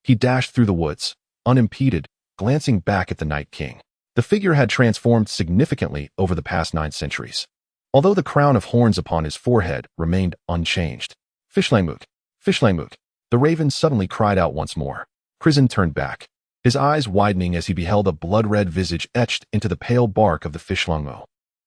He dashed through the woods, unimpeded, glancing back at the Night King. The figure had transformed significantly over the past 9 centuries, although the crown of horns upon his forehead remained unchanged. Fishlangmook, Fishlangmook. The raven suddenly cried out once more. Crisen turned back, his eyes widening as he beheld a blood-red visage etched into the pale bark of the Fishlangmo.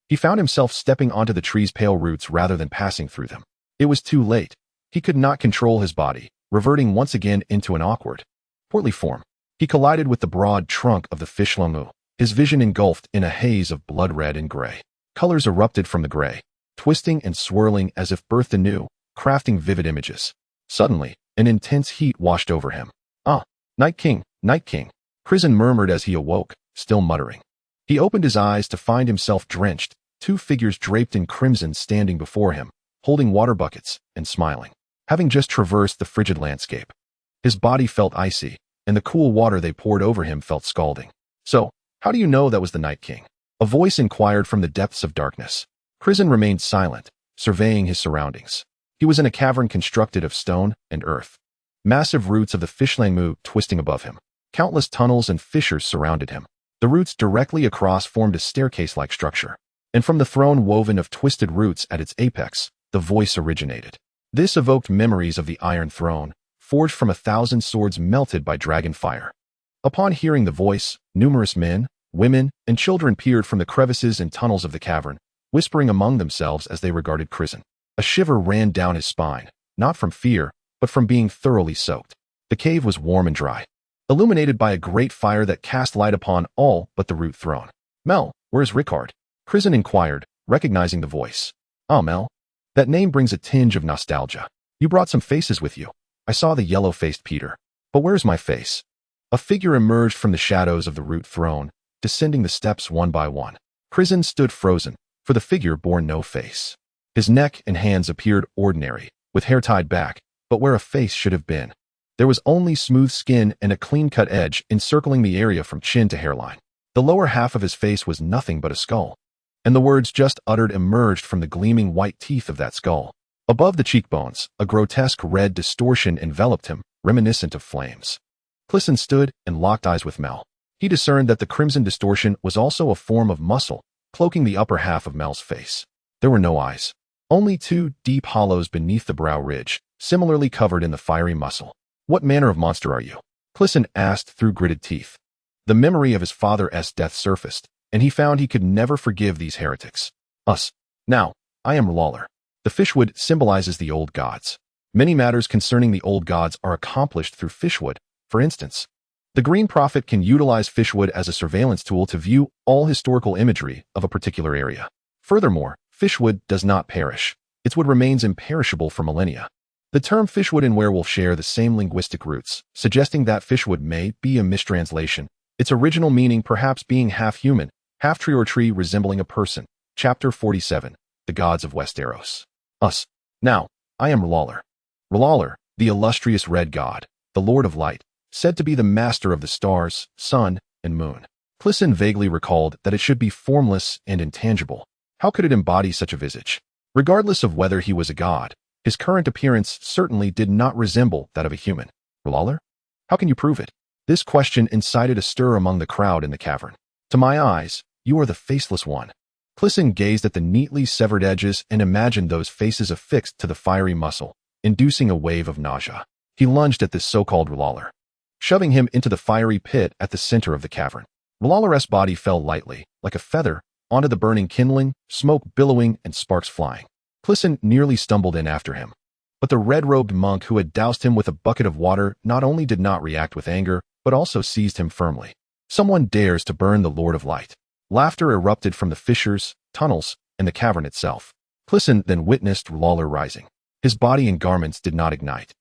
He found himself stepping onto the tree's pale roots rather than passing through them. It was too late. He could not control his body, reverting once again into an awkward, portly form. He collided with the broad trunk of the Fishlangmo, his vision engulfed in a haze of blood-red and gray. Colors erupted from the gray, twisting and swirling as if birthed anew, crafting vivid images. Suddenly, an intense heat washed over him. "Ah, Night King, Night King," Crisen murmured as he awoke, still muttering. He opened his eyes to find himself drenched, 2 figures draped in crimson standing before him, holding water buckets and smiling. Having just traversed the frigid landscape, his body felt icy, and the cool water they poured over him felt scalding. "So, how do you know that was the Night King?" A voice inquired from the depths of darkness. Crisen remained silent, surveying his surroundings. He was in a cavern constructed of stone and earth. Massive roots of the Fishlangmo twisting above him. Countless tunnels and fissures surrounded him. The roots directly across formed a staircase-like structure. And from the throne woven of twisted roots at its apex, the voice originated. This evoked memories of the Iron Throne, forged from 1,000 swords melted by dragon fire. Upon hearing the voice, numerous men, women, and children peered from the crevices and tunnels of the cavern, whispering among themselves as they regarded Crisen. A shiver ran down his spine, not from fear, but from being thoroughly soaked. The cave was warm and dry, illuminated by a great fire that cast light upon all but the root throne. "Mel, where's Ricard?" Crisen inquired, recognizing the voice. "Ah, Mel. That name brings a tinge of nostalgia. You brought some faces with you. I saw the yellow-faced Peter. But where's my face?" A figure emerged from the shadows of the root throne, descending the steps one by one. Crisen stood frozen, for the figure bore no face. His neck and hands appeared ordinary, with hair tied back, but where a face should have been, there was only smooth skin and a clean-cut edge encircling the area from chin to hairline. The lower half of his face was nothing but a skull, and the words just uttered emerged from the gleaming white teeth of that skull. Above the cheekbones, a grotesque red distortion enveloped him, reminiscent of flames. Crisen stood and locked eyes with Mel. He discerned that the crimson distortion was also a form of muscle, cloaking the upper half of Mel's face. There were no eyes, only 2 deep hollows beneath the brow ridge, similarly covered in the fiery muscle. "What manner of monster are you?" Crisen asked through gritted teeth. The memory of his father's death surfaced, and he found he could never forgive these heretics. "Us. Now, I am Lawler. The fishwood symbolizes the old gods. Many matters concerning the old gods are accomplished through fishwood, for instance. The Green Prophet can utilize fishwood as a surveillance tool to view all historical imagery of a particular area. Furthermore, fishwood does not perish. Its wood remains imperishable for millennia. The term fishwood and werewolf share the same linguistic roots, suggesting that fishwood may be a mistranslation, its original meaning perhaps being half human, half tree or tree resembling a person. Chapter 47, The Gods of Westeros. Us. Now, I am R'hllor. R'hllor, the illustrious red god, the Lord of Light, said to be the master of the stars, sun, and moon. Crisen vaguely recalled that it should be formless and intangible. How could it embody such a visage? Regardless of whether he was a god, his current appearance certainly did not resemble that of a human. R'hllor? How can you prove it? This question incited a stir among the crowd in the cavern. To my eyes, you are the faceless one. Crisen gazed at the neatly severed edges and imagined those faces affixed to the fiery muscle, inducing a wave of nausea. He lunged at this so-called R'hllor, shoving him into the fiery pit at the center of the cavern. R'hllor's body fell lightly, like a feather, onto the burning kindling, smoke billowing and sparks flying. Crisen nearly stumbled in after him. But the red-robed monk who had doused him with a bucket of water not only did not react with anger, but also seized him firmly. Someone dares to burn the Lord of Light. Laughter erupted from the fissures, tunnels, and the cavern itself. Crisen then witnessed R'hllor rising. His body and garments did not ignite.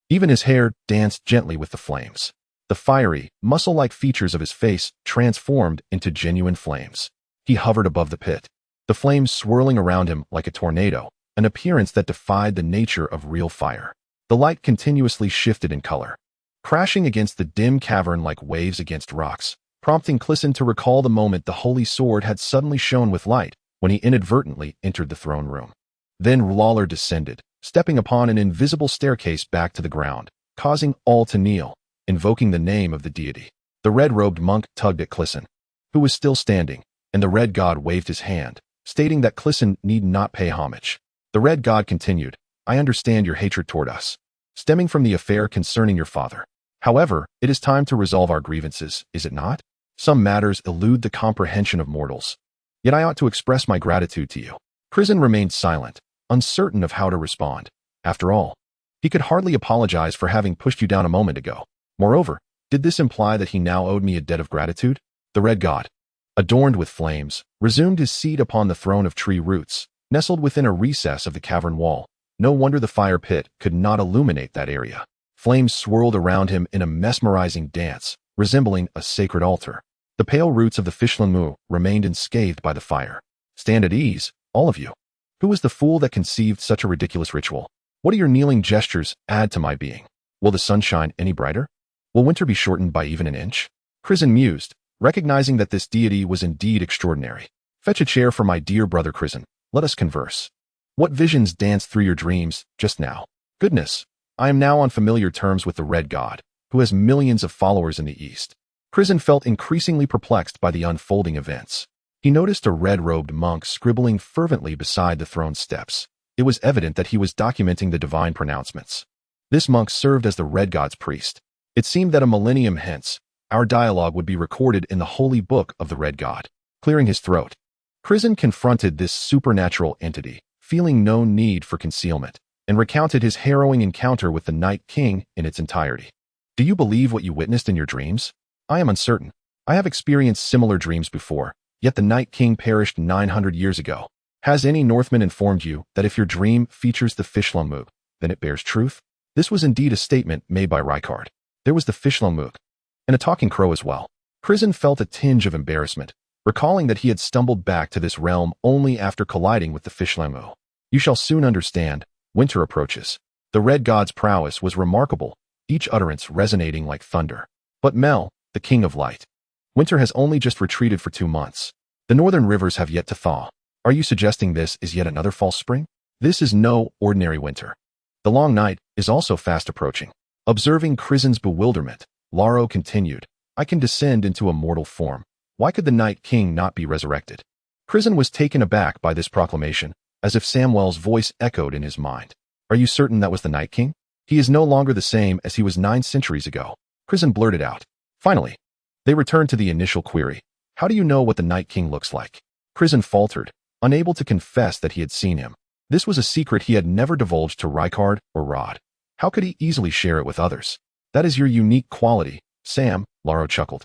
Even his hair danced gently with the flames. The fiery, muscle-like features of his face transformed into genuine flames. He hovered above the pit, the flames swirling around him like a tornado, an appearance that defied the nature of real fire. The light continuously shifted in color, crashing against the dim cavern like waves against rocks, prompting Crisen to recall the moment the holy sword had suddenly shone with light when he inadvertently entered the throne room. Then R'hllor descended, stepping upon an invisible staircase back to the ground, causing all to kneel, invoking the name of the deity. The red-robed monk tugged at Crisen, who was still standing, and the red god waved his hand, stating that Crisen need not pay homage. The red god continued, I understand your hatred toward us, stemming from the affair concerning your father. However, it is time to resolve our grievances, is it not? Some matters elude the comprehension of mortals. Yet I ought to express my gratitude to you. Crisen remained silent, uncertain of how to respond. After all, he could hardly apologize for having pushed you down a moment ago. Moreover, did this imply that he now owed me a debt of gratitude? The red god, adorned with flames, resumed his seat upon the throne of tree roots, nestled within a recess of the cavern wall. No wonder the fire pit could not illuminate that area. Flames swirled around him in a mesmerizing dance, resembling a sacred altar. The pale roots of the Fishlanmu remained unscathed by the fire. Stand at ease, all of you. Who was the fool that conceived such a ridiculous ritual? What do your kneeling gestures add to my being? Will the sun shine any brighter? Will winter be shortened by even an inch? Crisen mused, recognizing that this deity was indeed extraordinary. Fetch a chair for my dear brother Crisen. Let us converse. What visions danced through your dreams just now? Goodness, I am now on familiar terms with the Red God, who has millions of followers in the East. Crisen felt increasingly perplexed by the unfolding events. He noticed a red-robed monk scribbling fervently beside the throne steps. It was evident that he was documenting the divine pronouncements. This monk served as the Red God's priest. It seemed that a millennium hence, our dialogue would be recorded in the holy book of the Red God. Clearing his throat, Crisen confronted this supernatural entity, feeling no need for concealment, and recounted his harrowing encounter with the Night King in its entirety. Do you believe what you witnessed in your dreams? I am uncertain. I have experienced similar dreams before, yet the Night King perished 900 years ago. Has any Northman informed you that if your dream features the Fishlanmu, then it bears truth? This was indeed a statement made by Rykard. There was the Fishlanmu, and a talking crow as well. Crisen felt a tinge of embarrassment, recalling that he had stumbled back to this realm only after colliding with the Fishlanmu. You shall soon understand. Winter approaches. The Red God's prowess was remarkable, each utterance resonating like thunder. But Mel, the King of Light. Winter has only just retreated for 2 months. The northern rivers have yet to thaw. Are you suggesting this is yet another false spring? This is no ordinary winter. The long night is also fast approaching. Observing Crisen's bewilderment, Laro continued, I can descend into a mortal form. Why could the Night King not be resurrected? Crisen was taken aback by this proclamation, as if Samwell's voice echoed in his mind. Are you certain that was the Night King? He is no longer the same as he was 9 centuries ago. Crisen blurted out. Finally, they returned to the initial query. How do you know what the Night King looks like? Crisen faltered, unable to confess that he had seen him. This was a secret he had never divulged to Rykard or Rod. How could he easily share it with others? That is your unique quality, Sam, Laro chuckled.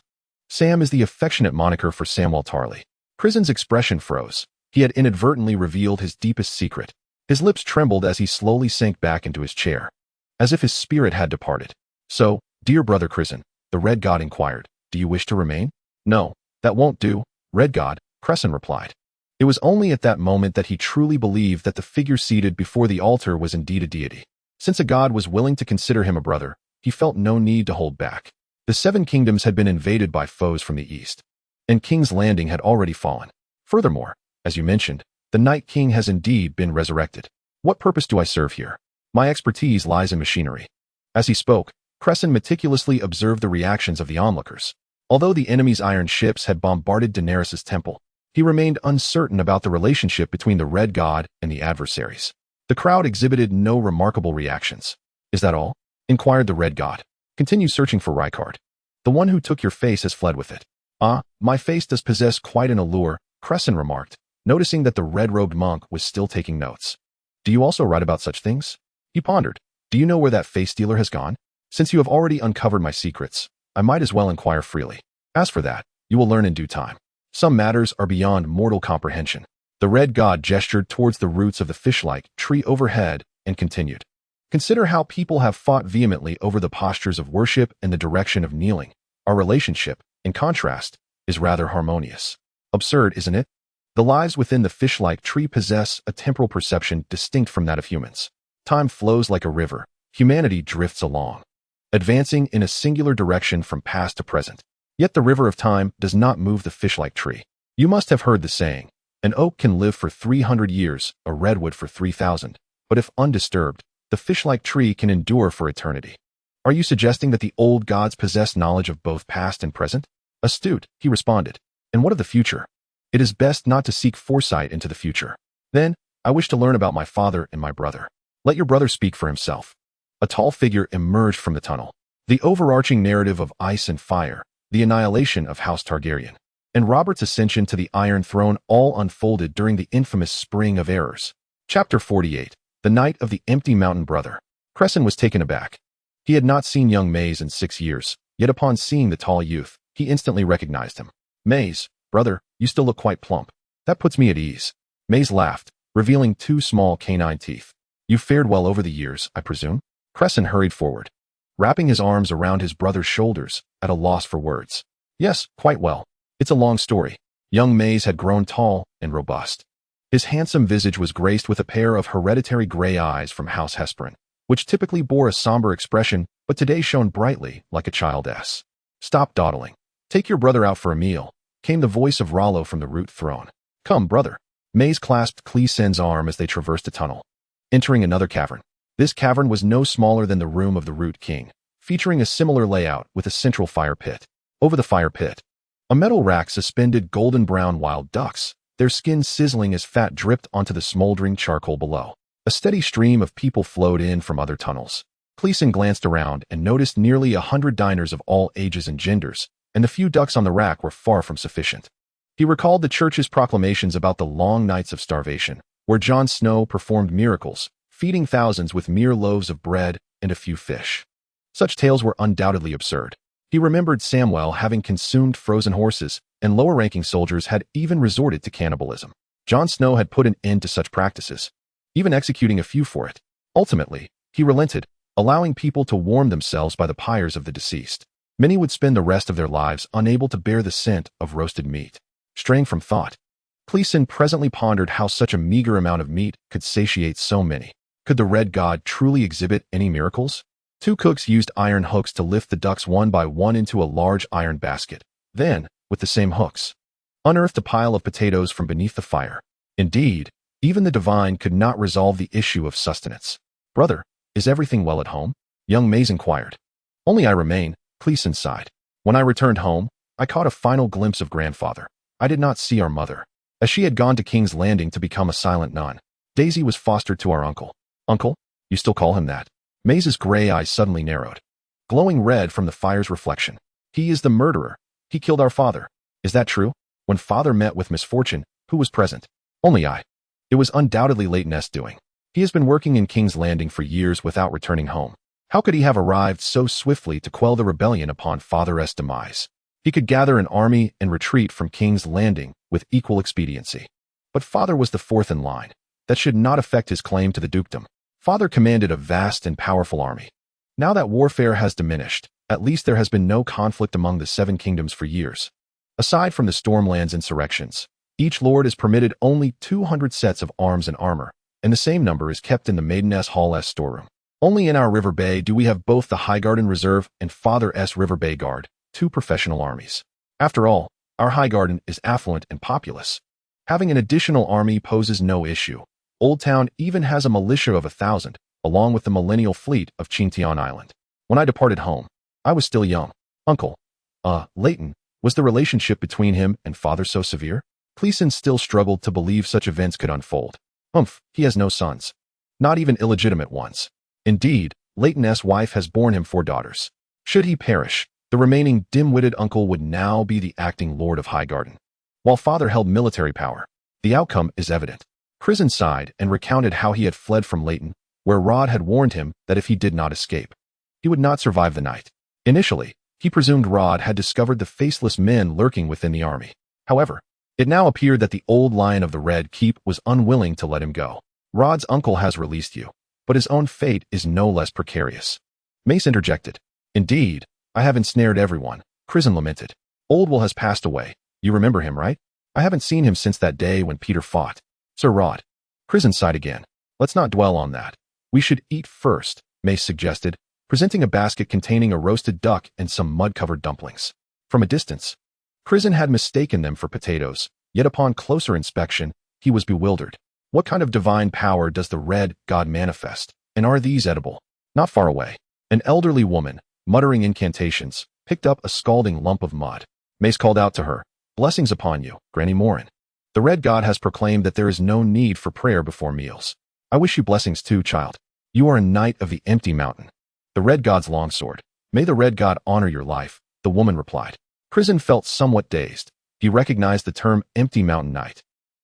Sam is the affectionate moniker for Samwell Tarly. Crisen's expression froze. He had inadvertently revealed his deepest secret. His lips trembled as he slowly sank back into his chair, as if his spirit had departed. So, dear brother Crisen, the Red God inquired, do you wish to remain? No, that won't do, Red God, Crisen replied. It was only at that moment that he truly believed that the figure seated before the altar was indeed a deity. Since a god was willing to consider him a brother, he felt no need to hold back. The Seven Kingdoms had been invaded by foes from the east, and King's Landing had already fallen. Furthermore, as you mentioned, the Night King has indeed been resurrected. What purpose do I serve here? My expertise lies in machinery. As he spoke, Crisen meticulously observed the reactions of the onlookers. Although the enemy's iron ships had bombarded Daenerys' temple, he remained uncertain about the relationship between the Red God and the adversaries. The crowd exhibited no remarkable reactions. Is that all? Inquired the Red God. Continue searching for Rykard. The one who took your face has fled with it. Ah, my face does possess quite an allure, Crisen remarked, noticing that the red-robed monk was still taking notes. Do you also write about such things? He pondered. Do you know where that face-stealer has gone? Since you have already uncovered my secrets, I might as well inquire freely. As for that, you will learn in due time. Some matters are beyond mortal comprehension. The Red God gestured towards the roots of the fish-like tree overhead and continued. Consider how people have fought vehemently over the postures of worship and the direction of kneeling. Our relationship, in contrast, is rather harmonious. Absurd, isn't it? The lives within the fish-like tree possess a temporal perception distinct from that of humans. Time flows like a river. Humanity drifts along, advancing in a singular direction from past to present. Yet the river of time does not move the fish-like tree. You must have heard the saying, an oak can live for 300 years, a redwood for 3,000, but if undisturbed, the fish-like tree can endure for eternity. Are you suggesting that the old gods possess knowledge of both past and present? Astute, he responded. And what of the future? It is best not to seek foresight into the future. Then, I wish to learn about my father and my brother. Let your brother speak for himself. A tall figure emerged from the tunnel. The overarching narrative of ice and fire, the annihilation of House Targaryen, and Robert's ascension to the Iron Throne all unfolded during the infamous Spring of Errors. Chapter 48. The Night of the Empty Mountain Brother. Crisen was taken aback. He had not seen young Maze in 6 years, yet upon seeing the tall youth, he instantly recognized him. Maze, brother, you still look quite plump. That puts me at ease. Maze laughed, revealing 2 small canine teeth. You fared well over the years, I presume? Crisen hurried forward, wrapping his arms around his brother's shoulders, at a loss for words. Yes, quite well. It's a long story. Young Maze had grown tall and robust. His handsome visage was graced with a pair of hereditary gray eyes from House Hesperin, which typically bore a somber expression, but today shone brightly like a child's. Stop dawdling. Take your brother out for a meal, came the voice of Rollo from the root throne. Come, brother. Maze clasped Clesen's arm as they traversed a tunnel, entering another cavern. This cavern was no smaller than the room of the Root King, featuring a similar layout with a central fire pit. Over the fire pit, a metal rack suspended golden-brown wild ducks, their skin sizzling as fat dripped onto the smoldering charcoal below. A steady stream of people flowed in from other tunnels. Clesen glanced around and noticed nearly 100 diners of all ages and genders, and the few ducks on the rack were far from sufficient. He recalled the church's proclamations about the long nights of starvation, where Jon Snow performed miracles, feeding thousands with mere loaves of bread and a few fish. Such tales were undoubtedly absurd. He remembered Samwell having consumed frozen horses, and lower-ranking soldiers had even resorted to cannibalism. Jon Snow had put an end to such practices, even executing a few for it. Ultimately, he relented, allowing people to warm themselves by the pyres of the deceased. Many would spend the rest of their lives unable to bear the scent of roasted meat. Straying from thought, Clesen presently pondered how such a meager amount of meat could satiate so many. Could the Red God truly exhibit any miracles? 2 cooks used iron hooks to lift the ducks one by one into a large iron basket. Then, with the same hooks, unearthed a pile of potatoes from beneath the fire. Indeed, even the divine could not resolve the issue of sustenance. Brother, is everything well at home? Young Maze inquired. Only I remain, Clesen sighed. When I returned home, I caught a final glimpse of grandfather. I did not see our mother, as she had gone to King's Landing to become a silent nun. Daisy was fostered to our uncle. Uncle? You still call him that? Maze's gray eyes suddenly narrowed, glowing red from the fire's reflection. He is the murderer. He killed our father. Is that true? When father met with misfortune, who was present? Only I. It was undoubtedly Leighton S. doing. He has been working in King's Landing for years without returning home. How could he have arrived so swiftly to quell the rebellion upon Father's demise? He could gather an army and retreat from King's Landing with equal expediency. But Father was the fourth in line. That should not affect his claim to the dukedom. Father commanded a vast and powerful army. Now that warfare has diminished, at least there has been no conflict among the seven kingdoms for years. Aside from the Stormlands insurrections, each lord is permitted only 200 sets of arms and armor, and the same number is kept in the Maiden's Hall's storeroom. Only in our River Bay do we have both the Highgarden Reserve and Father's River Bay Guard, two professional armies. After all, our Highgarden is affluent and populous. Having an additional army poses no issue. Old Town even has a militia of 1,000, along with the millennial fleet of Chintian Island. When I departed home, I was still young. Uncle, Leighton, was the relationship between him and Father so severe? Cleason still struggled to believe such events could unfold. He has no sons. Not even illegitimate ones. Indeed, Leighton's wife has borne him 4 daughters. Should he perish, the remaining dim-witted uncle would now be the acting Lord of Highgarden. While Father held military power, the outcome is evident. Crisen sighed and recounted how he had fled from Leighton, where Rod had warned him that if he did not escape, he would not survive the night. Initially, he presumed Rod had discovered the faceless men lurking within the army. However, it now appeared that the old lion of the Red Keep was unwilling to let him go. Rod's uncle has released you, but his own fate is no less precarious. Mace interjected. Indeed, I have ensnared everyone, Crisen lamented. Old Will has passed away. You remember him, right? I haven't seen him since that day when Peter fought. Sir Rod. Crisen sighed again. Let's not dwell on that. We should eat first, Mace suggested, presenting a basket containing a roasted duck and some mud-covered dumplings. From a distance, Crisen had mistaken them for potatoes, yet upon closer inspection, he was bewildered. What kind of divine power does the Red God manifest, and are these edible? Not far away, an elderly woman, muttering incantations, picked up a scalding lump of mud. Mace called out to her, "Blessings upon you, Granny Morin. The Red God has proclaimed that there is no need for prayer before meals. I wish you blessings too, child. You are a knight of the Empty Mountain. The Red God's longsword. May the Red God honor your life," the woman replied. Crisen felt somewhat dazed. He recognized the term Empty Mountain Knight,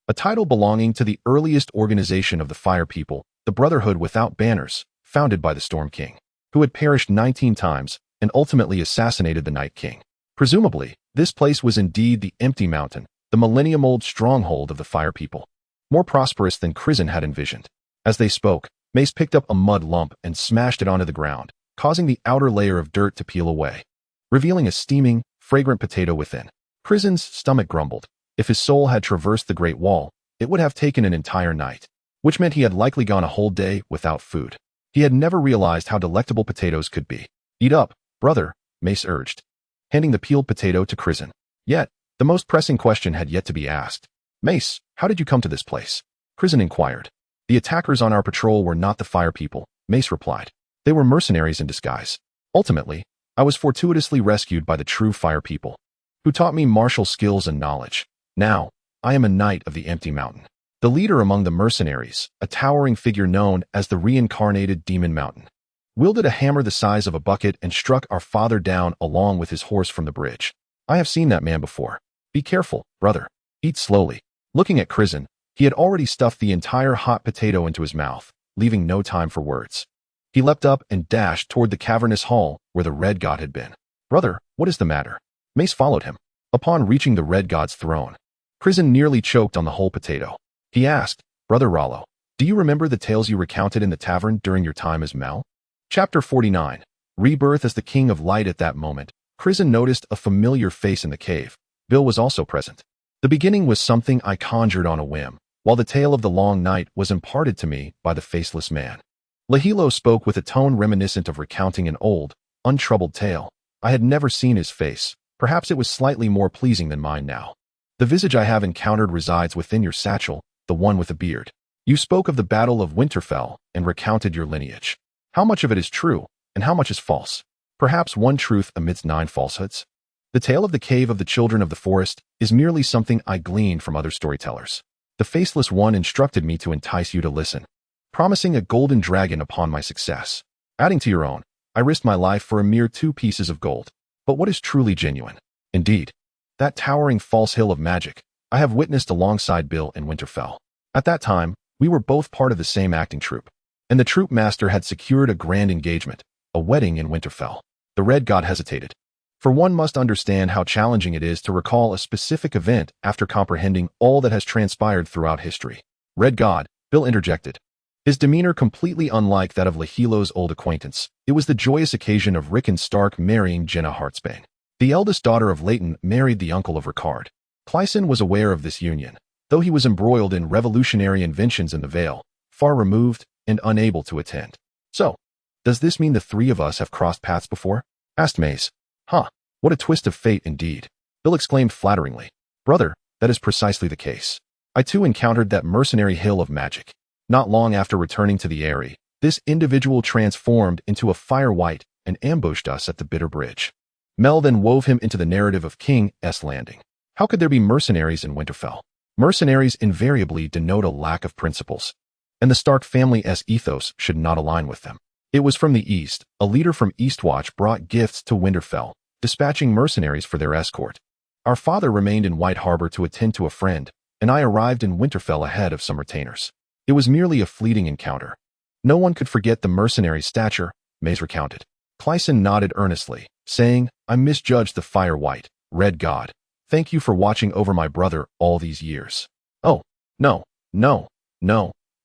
a title belonging to the earliest organization of the Fire People, the Brotherhood Without Banners, founded by the Storm King, who had perished 19 times and ultimately assassinated the Night King. Presumably, this place was indeed the Empty Mountain, the millennium-old stronghold of the Fire People, more prosperous than Crisen had envisioned. As they spoke, Mace picked up a mud lump and smashed it onto the ground, causing the outer layer of dirt to peel away, revealing a steaming, fragrant potato within. Crisen's stomach grumbled. If his soul had traversed the Great Wall, it would have taken an entire night, which meant he had likely gone a whole day without food. He had never realized how delectable potatoes could be. "Eat up, brother," Mace urged, handing the peeled potato to Crisen. Yet, the most pressing question had yet to be asked. "Mace, how did you come to this place?" Crisen inquired. "The attackers on our patrol were not the Fire People," Mace replied. "They were mercenaries in disguise. Ultimately, I was fortuitously rescued by the true Fire People, who taught me martial skills and knowledge. Now, I am a knight of the Empty Mountain. The leader among the mercenaries, a towering figure known as the reincarnated Demon Mountain, wielded a hammer the size of a bucket and struck our father down along with his horse from the bridge. I have seen that man before. Be careful, brother. Eat slowly." Looking at Crisen, he had already stuffed the entire hot potato into his mouth, leaving no time for words. He leapt up and dashed toward the cavernous hall where the Red God had been. "Brother, what is the matter?" Mace followed him. Upon reaching the Red God's throne, Crisen nearly choked on the whole potato. He asked, "Brother Rollo, do you remember the tales you recounted in the tavern during your time as Mel?" Chapter 49. Rebirth. As the King of Light. At that moment, Crisen noticed a familiar face in the cave. Bill was also present. "The beginning was something I conjured on a whim, while the tale of the long night was imparted to me by the faceless man." Lahilo spoke with a tone reminiscent of recounting an old, untroubled tale. I had never seen his face. Perhaps it was slightly more pleasing than mine now. "The visage I have encountered resides within your satchel, the one with the beard. You spoke of the Battle of Winterfell and recounted your lineage. How much of it is true, and how much is false? Perhaps one truth amidst 9 falsehoods? The tale of the Cave of the Children of the Forest is merely something I gleaned from other storytellers. The Faceless One instructed me to entice you to listen, promising a golden dragon upon my success. Adding to your own, I risked my life for a mere 2 pieces of gold. But what is truly genuine? Indeed, that towering false hill of magic I have witnessed alongside Bill in Winterfell. At that time, we were both part of the same acting troupe, and the troupe master had secured a grand engagement, a wedding in Winterfell. The Red God hesitated. For one must understand how challenging it is to recall a specific event after comprehending all that has transpired throughout history. Red God, Bill interjected. His demeanor completely unlike that of Lahilo's old acquaintance. It was the joyous occasion of Rickon Stark marrying Jenna Heartsbane. The eldest daughter of Leighton married the uncle of Ricard. Crisen was aware of this union, though he was embroiled in revolutionary inventions in the Vale, far removed and unable to attend. So, does this mean the three of us have crossed paths before? Asked Mace. Huh, what a twist of fate indeed. Bill exclaimed flatteringly. Brother, that is precisely the case. I too encountered that mercenary hill of magic. Not long after returning to the Eyrie, this individual transformed into a fire wight and ambushed us at the Bitter Bridge. Mel then wove him into the narrative of King's Landing. How could there be mercenaries in Winterfell? Mercenaries invariably denote a lack of principles, and the Stark family's ethos should not align with them. It was from the east, a leader from Eastwatch brought gifts to Winterfell, dispatching mercenaries for their escort. Our father remained in White Harbor to attend to a friend, and I arrived in Winterfell ahead of some retainers. It was merely a fleeting encounter. No one could forget the mercenary's stature, Mace recounted. Crisen nodded earnestly, saying, I misjudged the Fire White, Red God. Thank you for watching over my brother all these years. Oh, no.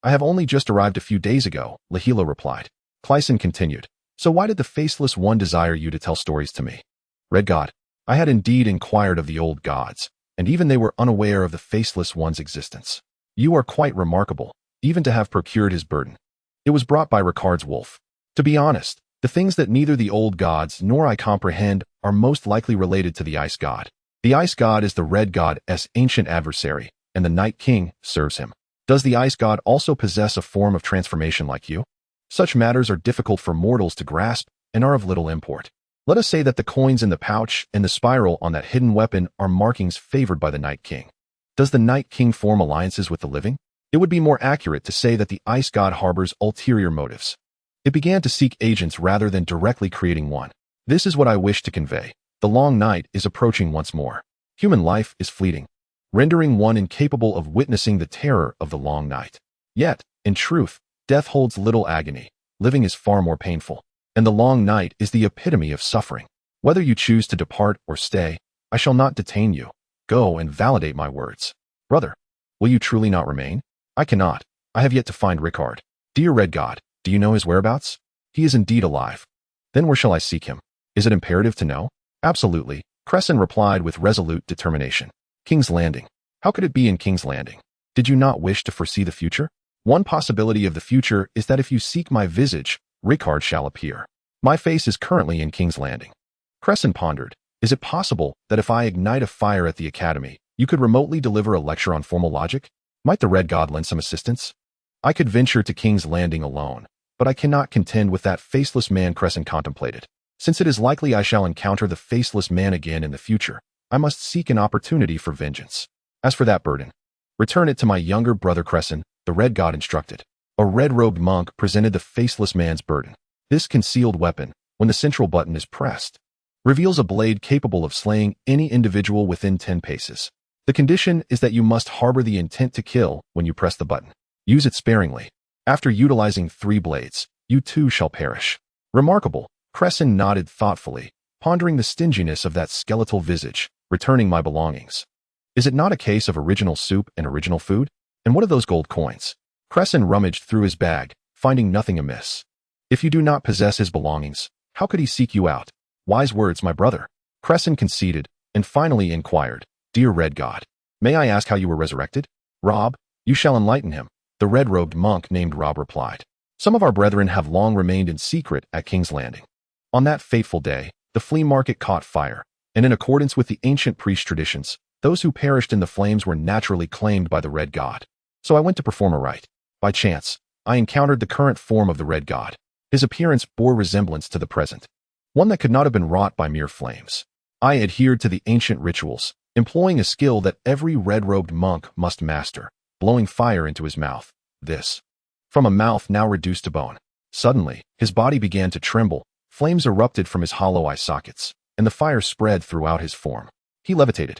I have only just arrived a few days ago, Lahilo replied. Crisen continued. So why did the Faceless One desire you to tell stories to me? Red God, I had indeed inquired of the old gods, and even they were unaware of the Faceless One's existence. You are quite remarkable, even to have procured his burden. It was brought by Ricard's wolf. To be honest, the things that neither the old gods nor I comprehend are most likely related to the Ice God. The Ice God is the Red God's ancient adversary, and the Night King serves him. Does the Ice God also possess a form of transformation like you? Such matters are difficult for mortals to grasp and are of little import. Let us say that the coins in the pouch and the spiral on that hidden weapon are markings favored by the Night King. Does the Night King form alliances with the living? It would be more accurate to say that the Ice God harbors ulterior motives. It began to seek agents rather than directly creating one. This is what I wish to convey. The long night is approaching once more. Human life is fleeting, rendering one incapable of witnessing the terror of the long night. Yet, in truth, death holds little agony. Living is far more painful, and the long night is the epitome of suffering. Whether you choose to depart or stay, I shall not detain you. Go and validate my words. Brother, will you truly not remain? I cannot. I have yet to find Ricard. Dear Red God, do you know his whereabouts? He is indeed alive. Then where shall I seek him? Is it imperative to know? Absolutely, Crisen replied with resolute determination. King's Landing. How could it be in King's Landing? Did you not wish to foresee the future? One possibility of the future is that if you seek my visage, Ricard shall appear. My face is currently in King's Landing. Crisen pondered. Is it possible that if I ignite a fire at the Academy, you could remotely deliver a lecture on formal logic? Might the Red God lend some assistance? I could venture to King's Landing alone, but I cannot contend with that faceless man, Crisen contemplated. Since it is likely I shall encounter the faceless man again in the future, I must seek an opportunity for vengeance. As for that burden, return it to my younger brother Crisen, the Red God instructed. A red-robed monk presented the faceless man's burden. This concealed weapon, when the central button is pressed, reveals a blade capable of slaying any individual within 10 paces. The condition is that you must harbor the intent to kill when you press the button. Use it sparingly. After utilizing 3 blades, you too shall perish. Remarkable. Crisen nodded thoughtfully, pondering the stinginess of that skeletal visage, returning my belongings. Is it not a case of original soup and original food? And what are those gold coins? Crisen rummaged through his bag, finding nothing amiss. If you do not possess his belongings, how could he seek you out? Wise words, my brother. Crisen conceded, and finally inquired, Dear Red God, may I ask how you were resurrected? Rob, you shall enlighten him. The red-robed monk named Rob replied. Some of our brethren have long remained in secret at King's Landing. On that fateful day, the flea market caught fire, and in accordance with the ancient priest traditions, those who perished in the flames were naturally claimed by the Red God. So I went to perform a rite. By chance, I encountered the current form of the Red God. His appearance bore resemblance to the present, one that could not have been wrought by mere flames. I adhered to the ancient rituals, employing a skill that every red-robed monk must master, blowing fire into his mouth. This, from a mouth now reduced to bone. Suddenly, his body began to tremble. Flames erupted from his hollow eye sockets, and the fire spread throughout his form. He levitated,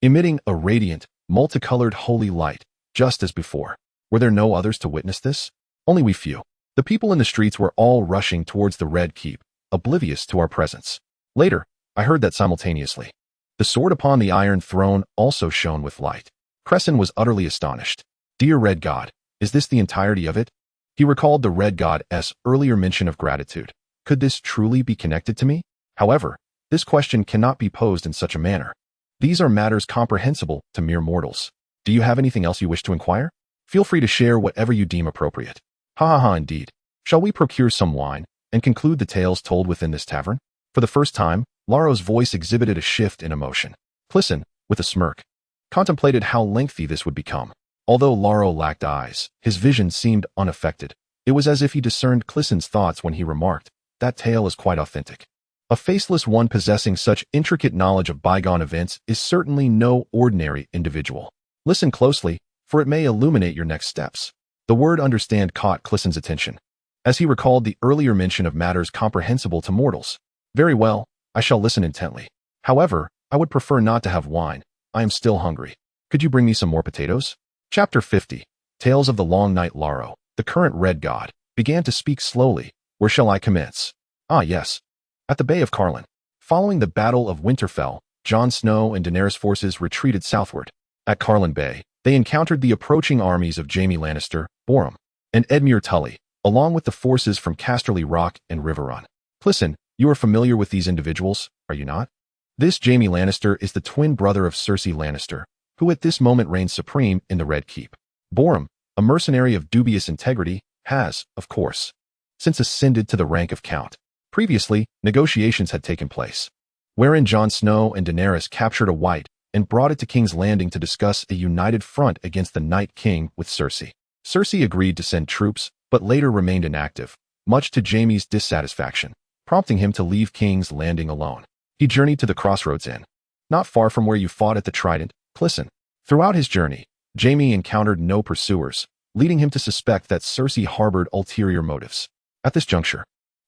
emitting a radiant, multicolored holy light, just as before. Were there no others to witness this? Only we few. The people in the streets were all rushing towards the Red Keep, oblivious to our presence. Later, I heard that simultaneously. The sword upon the Iron Throne also shone with light. Crisen was utterly astonished. Dear Red God, is this the entirety of it? He recalled the Red God's earlier mention of gratitude. Could this truly be connected to me? However, this question cannot be posed in such a manner. These are matters comprehensible to mere mortals. Do you have anything else you wish to inquire? Feel free to share whatever you deem appropriate. Ha ha ha, indeed. Shall we procure some wine and conclude the tales told within this tavern? For the first time, Laro's voice exhibited a shift in emotion. Crisen, with a smirk, contemplated how lengthy this would become. Although Laro lacked eyes, his vision seemed unaffected. It was as if he discerned Crisen's thoughts when he remarked, "That tale is quite authentic." A faceless one possessing such intricate knowledge of bygone events is certainly no ordinary individual. Listen closely, for it may illuminate your next steps. The word understand caught Crisen's attention, as he recalled the earlier mention of matters comprehensible to mortals. Very well, I shall listen intently. However, I would prefer not to have wine. I am still hungry. Could you bring me some more potatoes? Chapter 50. Tales of the Long Night. Laro, the current Red God, began to speak slowly. Where shall I commence? Ah, yes. At the Bay of Carlin. Following the Battle of Winterfell, Jon Snow and Daenerys' forces retreated southward. At Carlin Bay, they encountered the approaching armies of Jaime Lannister, Boram, and Edmure Tully, along with the forces from Casterly Rock and Riverrun. Crisen, you are familiar with these individuals, are you not? This Jaime Lannister is the twin brother of Cersei Lannister, who at this moment reigns supreme in the Red Keep. Boram, a mercenary of dubious integrity, has, of course, since ascended to the rank of Count. Previously, negotiations had taken place, wherein Jon Snow and Daenerys captured a wight and brought it to King's Landing to discuss a united front against the Night King with Cersei. Cersei agreed to send troops, but later remained inactive, much to Jaime's dissatisfaction, prompting him to leave King's Landing alone. He journeyed to the Crossroads Inn, not far from where you fought at the Trident, Crisen. Throughout his journey, Jaime encountered no pursuers, leading him to suspect that Cersei harbored ulterior motives. At this juncture,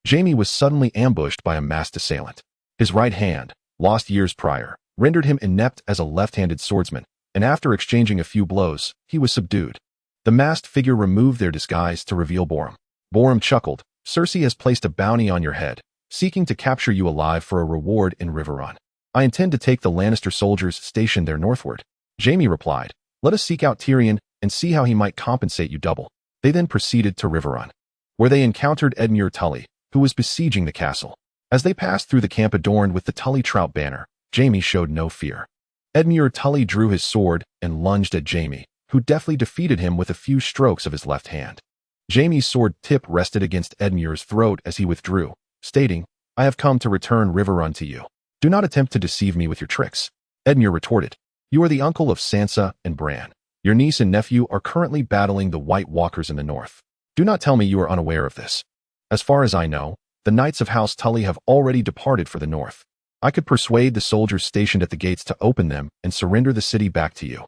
Jaime was suddenly ambushed by a masked assailant. His right hand, lost years prior, rendered him inept as a left-handed swordsman, and after exchanging a few blows, he was subdued. The masked figure removed their disguise to reveal Boram. Boram chuckled, "Cersei has placed a bounty on your head, seeking to capture you alive for a reward in Riverrun. I intend to take the Lannister soldiers stationed there northward." Jaime replied, "Let us seek out Tyrion and see how he might compensate you double." They then proceeded to Riverrun, where they encountered Edmure Tully, who was besieging the castle. As they passed through the camp adorned with the Tully Trout banner, Jaime showed no fear. Edmure Tully drew his sword and lunged at Jaime, who deftly defeated him with a few strokes of his left hand. Jaime's sword tip rested against Edmure's throat as he withdrew, stating, "I have come to return Riverrun to you. Do not attempt to deceive me with your tricks." Edmure retorted, "You are the uncle of Sansa and Bran. Your niece and nephew are currently battling the White Walkers in the north. Do not tell me you are unaware of this. As far as I know, the knights of House Tully have already departed for the north. I could persuade the soldiers stationed at the gates to open them and surrender the city back to you.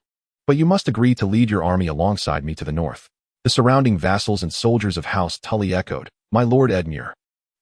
But you must agree to lead your army alongside me to the north." The surrounding vassals and soldiers of House Tully echoed, "My lord Edmure.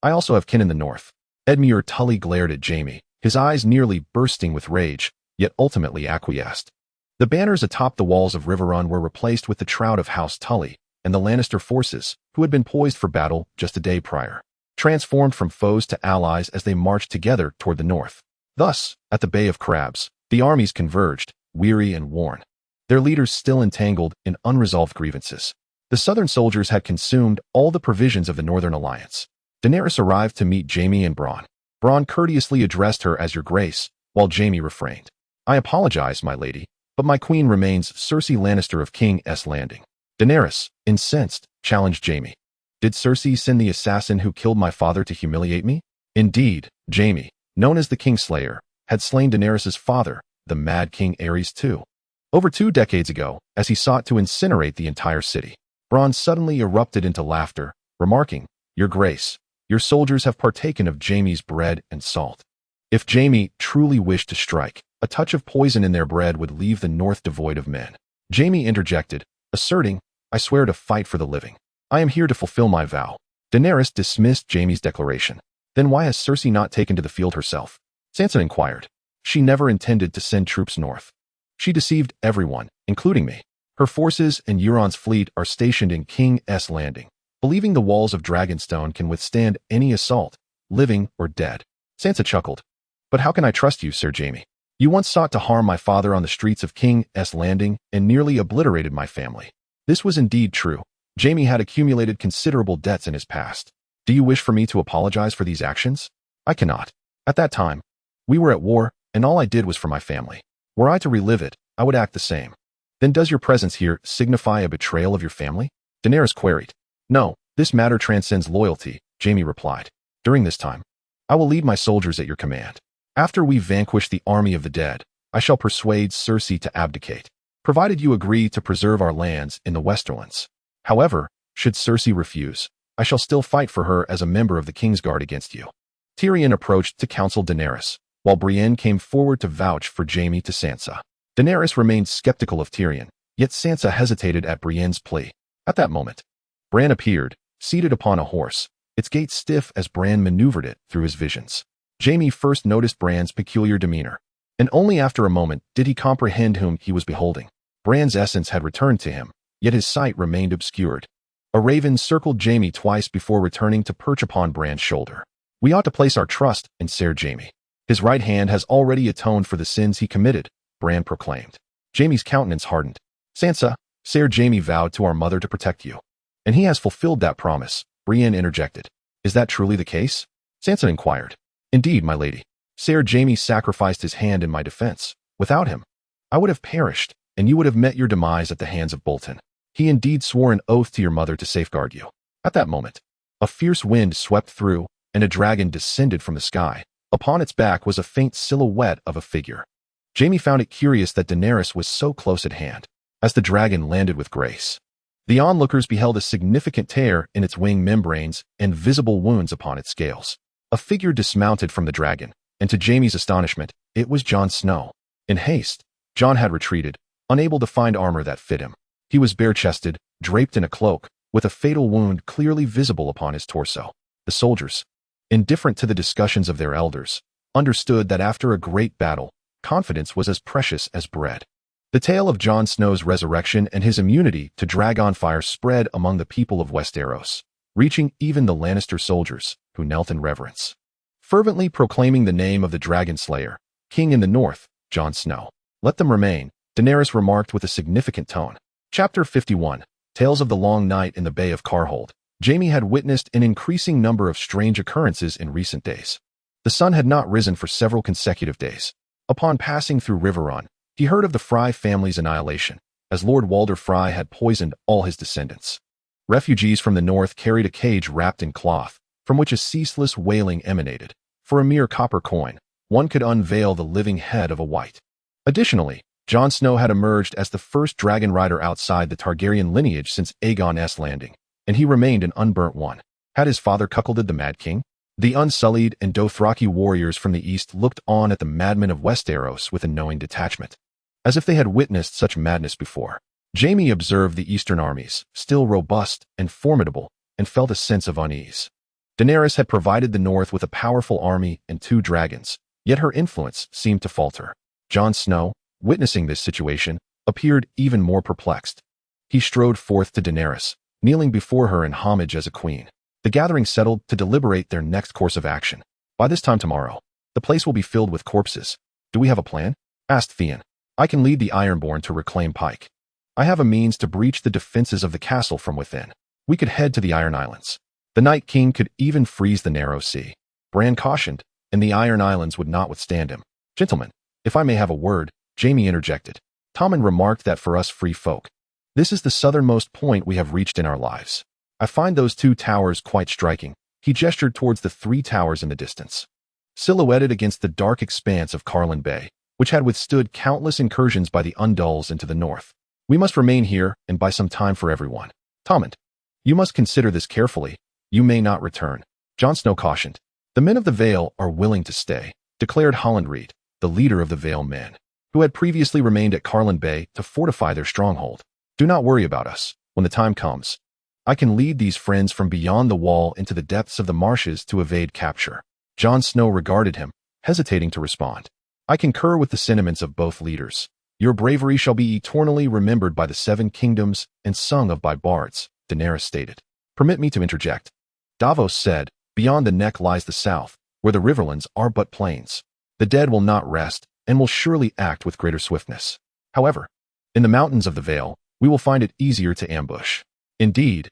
I also have kin in the north." Edmure Tully glared at Jaime, his eyes nearly bursting with rage, yet ultimately acquiesced. The banners atop the walls of Riverrun were replaced with the Shroud of House Tully and the Lannister forces, who had been poised for battle just a day prior, transformed from foes to allies as they marched together toward the north. Thus, at the Bay of Crabs, the armies converged, weary and worn, their leaders still entangled in unresolved grievances. The southern soldiers had consumed all the provisions of the Northern Alliance. Daenerys arrived to meet Jaime and Bronn. Bronn courteously addressed her as Your Grace, while Jaime refrained. "I apologize, my lady, but my queen remains Cersei Lannister of King's Landing." Daenerys, incensed, challenged Jaime. "Did Cersei send the assassin who killed my father to humiliate me?" Indeed, Jaime, known as the Kingslayer, had slain Daenerys' father, the Mad King Aerys too. Over 2 decades ago, as he sought to incinerate the entire city. Bronn suddenly erupted into laughter, remarking, "Your Grace, your soldiers have partaken of Jaime's bread and salt. If Jaime truly wished to strike, a touch of poison in their bread would leave the north devoid of men." Jaime interjected, asserting, "I swear to fight for the living. I am here to fulfill my vow." Daenerys dismissed Jaime's declaration. "Then why has Cersei not taken to the field herself?" Sansa inquired. "She never intended to send troops north. She deceived everyone, including me. Her forces and Euron's fleet are stationed in King's Landing, believing the walls of Dragonstone can withstand any assault. living or dead. Sansa chuckled. But how can I trust you, Sir Jaime? You once sought to harm my father on the streets of King's Landing and nearly obliterated my family. This was indeed true. Jaime had accumulated considerable debts in his past. Do you wish for me to apologize for these actions? I cannot. At that time, we were at war, and all I did was for my family. Were I to relive it, I would act the same. Then does your presence here signify a betrayal of your family? Daenerys queried. No, this matter transcends loyalty, Jaime replied. During this time, I will lead my soldiers at your command. After we vanquish the army of the dead, I shall persuade Cersei to abdicate, provided you agree to preserve our lands in the Westerlands. However, should Cersei refuse, I shall still fight for her as a member of the Kingsguard against you. Tyrion approached to counsel Daenerys, while Brienne came forward to vouch for Jaime to Sansa. Daenerys remained skeptical of Tyrion, yet Sansa hesitated at Brienne's plea. At that moment, Bran appeared, seated upon a horse, its gait stiff as Bran maneuvered it through his visions. Jaime first noticed Bran's peculiar demeanor, and only after a moment did he comprehend whom he was beholding. Bran's essence had returned to him, yet his sight remained obscured. A raven circled Jaime twice before returning to perch upon Bran's shoulder. We ought to place our trust in Ser Jaime. His right hand has already atoned for the sins he committed, Bran proclaimed. Jaime's countenance hardened. Sansa, Ser Jaime vowed to our mother to protect you. And he has fulfilled that promise, Brienne interjected. Is that truly the case? Sansa inquired. Indeed, my lady. Ser Jaime sacrificed his hand in my defense. Without him, I would have perished, and you would have met your demise at the hands of Bolton. He indeed swore an oath to your mother to safeguard you. At that moment, a fierce wind swept through, and a dragon descended from the sky. Upon its back was a faint silhouette of a figure. Jaime found it curious that Daenerys was so close at hand. As the dragon landed with grace, the onlookers beheld a significant tear in its wing membranes and visible wounds upon its scales. A figure dismounted from the dragon, and to Jaime's astonishment, it was Jon Snow. In haste, Jon had retreated, unable to find armor that fit him. He was bare-chested, draped in a cloak, with a fatal wound clearly visible upon his torso. The soldiers, indifferent to the discussions of their elders, understood that after a great battle, confidence was as precious as bread. The tale of Jon Snow's resurrection and his immunity to dragon fire spread among the people of Westeros, reaching even the Lannister soldiers, who knelt in reverence, fervently proclaiming the name of the Dragon Slayer, King in the North, Jon Snow. Let them remain, Daenerys remarked with a significant tone. Chapter 51, Tales of the Long Night in the Bay of Carhold. Jaime had witnessed an increasing number of strange occurrences in recent days. The sun had not risen for several consecutive days. Upon passing through Riverrun, he heard of the Frey family's annihilation, as Lord Walder Frey had poisoned all his descendants. Refugees from the north carried a cage wrapped in cloth, from which a ceaseless wailing emanated. For a mere copper coin, one could unveil the living head of a wight. Additionally, Jon Snow had emerged as the first dragon rider outside the Targaryen lineage since Aegon's Landing, and he remained an unburnt one. Had his father cuckolded the Mad King? The unsullied and Dothraki warriors from the east looked on at the madmen of Westeros with a knowing detachment, as if they had witnessed such madness before. Jaime observed the eastern armies, still robust and formidable, and felt a sense of unease. Daenerys had provided the north with a powerful army and 2 dragons, yet her influence seemed to falter. Jon Snow, witnessing this situation, appeared even more perplexed. He strode forth to Daenerys, kneeling before her in homage as a queen. The gathering settled to deliberate their next course of action. By this time tomorrow, the place will be filled with corpses. Do we have a plan? Asked Theon. I can lead the Ironborn to reclaim Pike. I have a means to breach the defenses of the castle from within. We could head to the Iron Islands. The Night King could even freeze the Narrow Sea. Bran cautioned, and the Iron Islands would not withstand him. Gentlemen, if I may have a word, Jaime interjected. Tommen remarked that for us free folk, this is the southernmost point we have reached in our lives. I find those 2 towers quite striking. He gestured towards the 3 towers in the distance, silhouetted against the dark expanse of Carlin Bay, which had withstood countless incursions by the Undulls into the north. We must remain here and buy some time for everyone. Tommen, you must consider this carefully. You may not return. Jon Snow cautioned. The men of the Vale are willing to stay, declared Hollandreid, the leader of the Vale men, who had previously remained at Carlin Bay to fortify their stronghold. Do not worry about us. When the time comes, I can lead these friends from beyond the wall into the depths of the marshes to evade capture. Jon Snow regarded him, hesitating to respond. I concur with the sentiments of both leaders. Your bravery shall be eternally remembered by the 7 kingdoms and sung of by bards, Daenerys stated. Permit me to interject. Davos said, Beyond the neck lies the south, where the riverlands are but plains. The dead will not rest, and will surely act with greater swiftness. However, in the mountains of the Vale, we will find it easier to ambush. Indeed,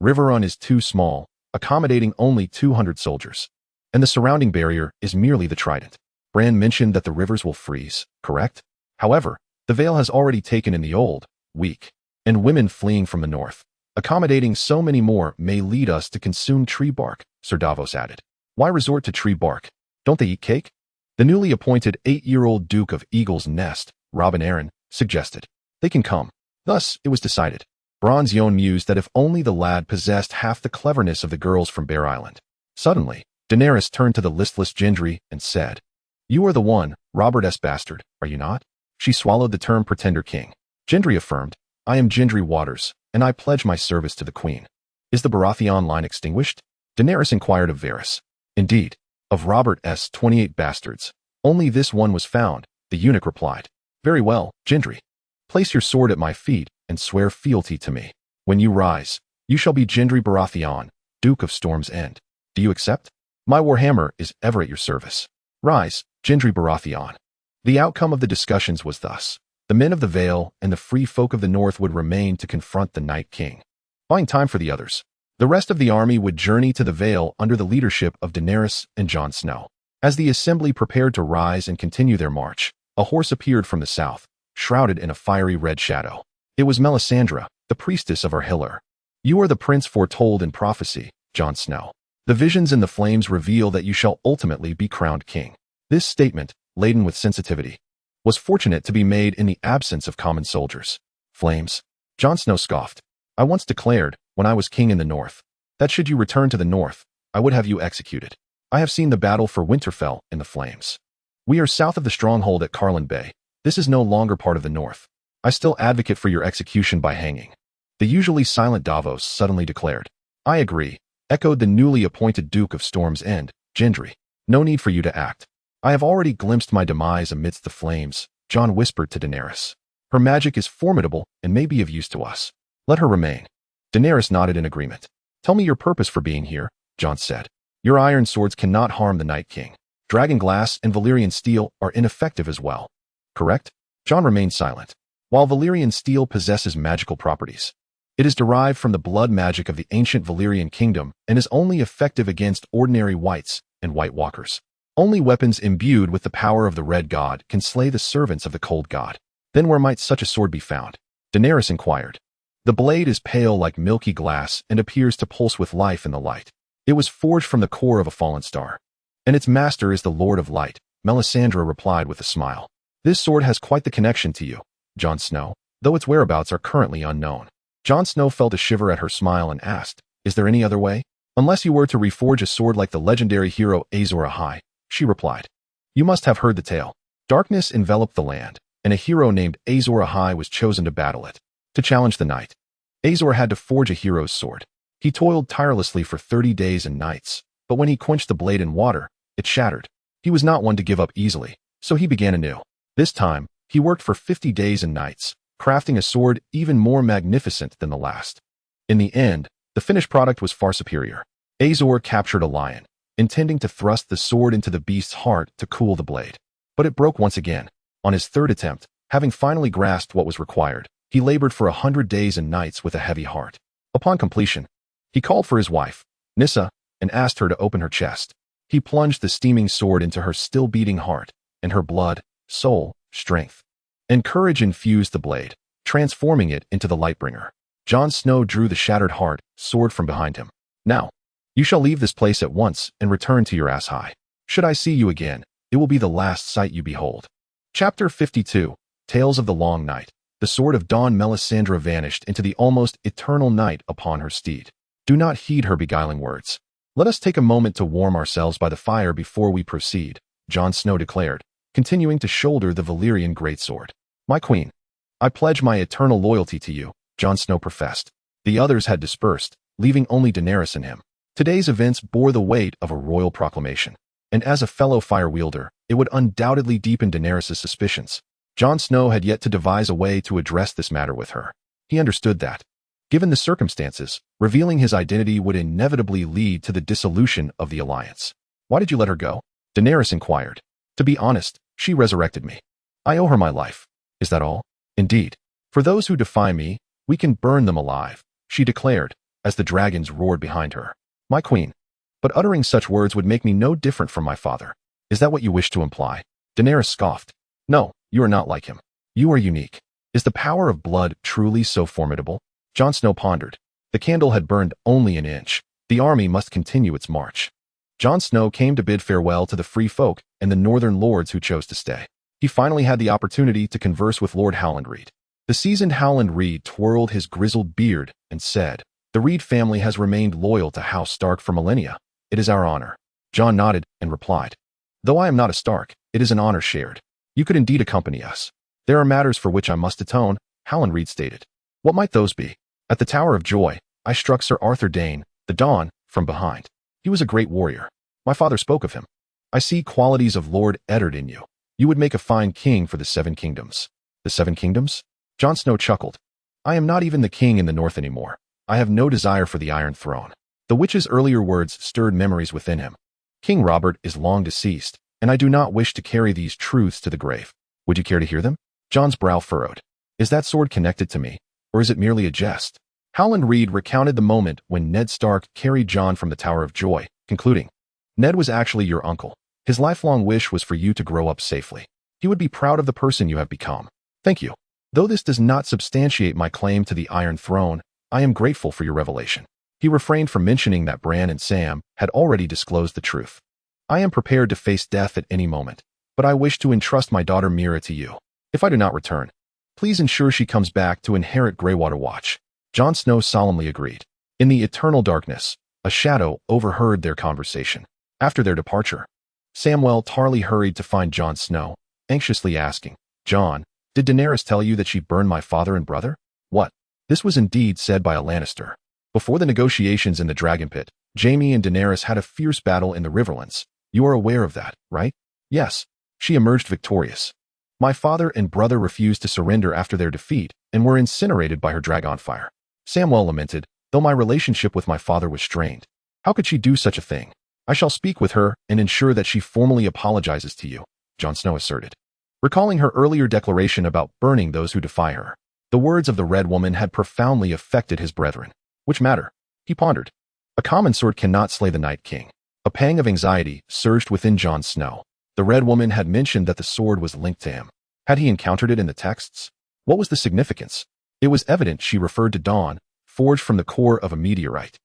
Riverrun is too small, accommodating only 200 soldiers. And the surrounding barrier is merely the trident. Bran mentioned that the rivers will freeze, correct? However, the Vale has already taken in the old, weak, and women fleeing from the north. Accommodating so many more may lead us to consume tree bark, Sir Davos added. Why resort to tree bark? Don't they eat cake? The newly appointed 8-year-old Duke of Eagle's Nest, Robin Arryn, suggested. They can come. Thus, it was decided. Bronze Yohn mused that if only the lad possessed half the cleverness of the girls from Bear Island. Suddenly, Daenerys turned to the listless Gendry and said, "You are the one, Robert S. Bastard, are you not?" She swallowed the term pretender king. Gendry affirmed, "I am Gendry Waters, and I pledge my service to the queen." "Is the Baratheon line extinguished?" Daenerys inquired of Varys. "Indeed. Of Robert S. 28 bastards, only this one was found," the eunuch replied. "Very well, Gendry. Place your sword at my feet and swear fealty to me. When you rise, you shall be Gendry Baratheon, Duke of Storm's End. Do you accept? My warhammer is ever at your service. Rise, Gendry Baratheon." The outcome of the discussions was thus. The men of the Vale and the free folk of the north would remain to confront the Night King, buying time for the others. The rest of the army would journey to the Vale under the leadership of Daenerys and Jon Snow. As the assembly prepared to rise and continue their march, a horse appeared from the south, shrouded in a fiery red shadow. It was Melisandre, the priestess of Arhillar. "You are the prince foretold in prophecy, Jon Snow. The visions in the flames reveal that you shall ultimately be crowned king." This statement, laden with sensitivity, was fortunate to be made in the absence of common soldiers. "Flames?" Jon Snow scoffed. "I once declared, when I was king in the north, that should you return to the north, I would have you executed. I have seen the battle for Winterfell in the flames. We are south of the stronghold at Carlin Bay. This is no longer part of the north. I still advocate for your execution by hanging." The usually silent Davos suddenly declared. "I agree," echoed the newly appointed Duke of Storm's End, Gendry. "No need for you to act. I have already glimpsed my demise amidst the flames," Jon whispered to Daenerys. "Her magic is formidable and may be of use to us. Let her remain." Daenerys nodded in agreement. "Tell me your purpose for being here," Jon said. "Your iron swords cannot harm the Night King. Dragon glass and Valyrian steel are ineffective as well. Correct?" Jon remained silent. While Valyrian steel possesses magical properties, it is derived from the blood magic of the ancient Valyrian kingdom and is only effective against ordinary wights and White Walkers. Only weapons imbued with the power of the Red God can slay the servants of the Cold God. "Then where might such a sword be found?" Daenerys inquired. "The blade is pale like milky glass and appears to pulse with life in the light. It was forged from the core of a fallen star. And its master is the Lord of Light," Melisandre replied with a smile. "This sword has quite the connection to you, Jon Snow, though its whereabouts are currently unknown." Jon Snow felt a shiver at her smile and asked, "Is there any other way?" "Unless you were to reforge a sword like the legendary hero Azor Ahai," she replied. "You must have heard the tale. Darkness enveloped the land, and a hero named Azor Ahai was chosen to battle it, to challenge the night. Azor had to forge a hero's sword. He toiled tirelessly for 30 days and nights, but when he quenched the blade in water, it shattered. He was not one to give up easily, so he began anew. This time, he worked for 50 days and nights, crafting a sword even more magnificent than the last. In the end, the finished product was far superior. Azor captured a lion, intending to thrust the sword into the beast's heart to cool the blade. But it broke once again. On his third attempt, having finally grasped what was required, he labored for 100 days and nights with a heavy heart. Upon completion, he called for his wife, Nyssa, and asked her to open her chest. He plunged the steaming sword into her still beating heart, and her blood, soul, strength, and courage infused the blade, transforming it into the Lightbringer. Jon Snow drew the shattered heart, sword from behind him. "Now, you shall leave this place at once and return to your Ass High. Should I see you again, it will be the last sight you behold." Chapter 52, Tales of the Long Night. The sword of dawn. Melisandre vanished into the almost eternal night upon her steed. Do not heed her beguiling words. "Let us take a moment to warm ourselves by the fire before we proceed," Jon Snow declared, continuing to shoulder the Valyrian greatsword. "My queen, I pledge my eternal loyalty to you," Jon Snow professed. The others had dispersed, leaving only Daenerys and him. Today's events bore the weight of a royal proclamation, and as a fellow fire wielder, it would undoubtedly deepen Daenerys' suspicions. Jon Snow had yet to devise a way to address this matter with her. He understood that, Given the circumstances, revealing his identity would inevitably lead to the dissolution of the alliance. Why did you let her go? Daenerys inquired. To be honest, she resurrected me. I owe her my life. Is that all? Indeed. For those who defy me, we can burn them alive, she declared, as the dragons roared behind her. My queen. But uttering such words would make me no different from my father. Is that what you wish to imply? Daenerys scoffed. No, you are not like him. You are unique. Is the power of blood truly so formidable? Jon Snow pondered. The candle had burned only an inch. The army must continue its march. Jon Snow came to bid farewell to the free folk and the northern lords who chose to stay. He finally had the opportunity to converse with Lord Howland Reed. The seasoned Howland Reed twirled his grizzled beard and said, The Reed family has remained loyal to House Stark for millennia. It is our honor. Jon nodded and replied, Though I am not a Stark, it is an honor shared. You could indeed accompany us. There are matters for which I must atone, Howland Reed stated. What might those be? At the Tower of Joy, I struck Sir Arthur Dayne, the Dawn, from behind. He was a great warrior. My father spoke of him. I see qualities of Lord Eddard in you. You would make a fine king for the Seven Kingdoms. The Seven Kingdoms? Jon Snow chuckled. I am not even the king in the north anymore. I have no desire for the Iron Throne. The witch's earlier words stirred memories within him. King Robert is long deceased, and I do not wish to carry these truths to the grave. Would you care to hear them? Jon's brow furrowed. Is that sword connected to me, or is it merely a jest? Howland Reed recounted the moment when Ned Stark carried Jon from the Tower of Joy, concluding, Ned was actually your uncle. His lifelong wish was for you to grow up safely. He would be proud of the person you have become. Thank you. Though this does not substantiate my claim to the Iron Throne, I am grateful for your revelation. He refrained from mentioning that Bran and Sam had already disclosed the truth. I am prepared to face death at any moment, but I wish to entrust my daughter Mira to you. If I do not return, please ensure she comes back to inherit Greywater Watch. Jon Snow solemnly agreed. In the eternal darkness, a shadow overheard their conversation. After their departure, Samwell Tarly hurried to find Jon Snow, anxiously asking, Jon, did Daenerys tell you that she burned my father and brother? What? This was indeed said by a Lannister. Before the negotiations in the Dragon Pit, Jaime and Daenerys had a fierce battle in the Riverlands. You are aware of that, right? Yes. She emerged victorious. My father and brother refused to surrender after their defeat and were incinerated by her dragonfire. Samwell lamented, though my relationship with my father was strained. How could she do such a thing? I shall speak with her and ensure that she formally apologizes to you, Jon Snow asserted. Recalling her earlier declaration about burning those who defy her, the words of the Red Woman had profoundly affected his brethren. Which matter? He pondered. A common sword cannot slay the Night King. A pang of anxiety surged within Jon Snow. The Red Woman had mentioned that the sword was linked to him. Had he encountered it in the texts? What was the significance? It was evident she referred to Dawn, forged from the core of a meteorite.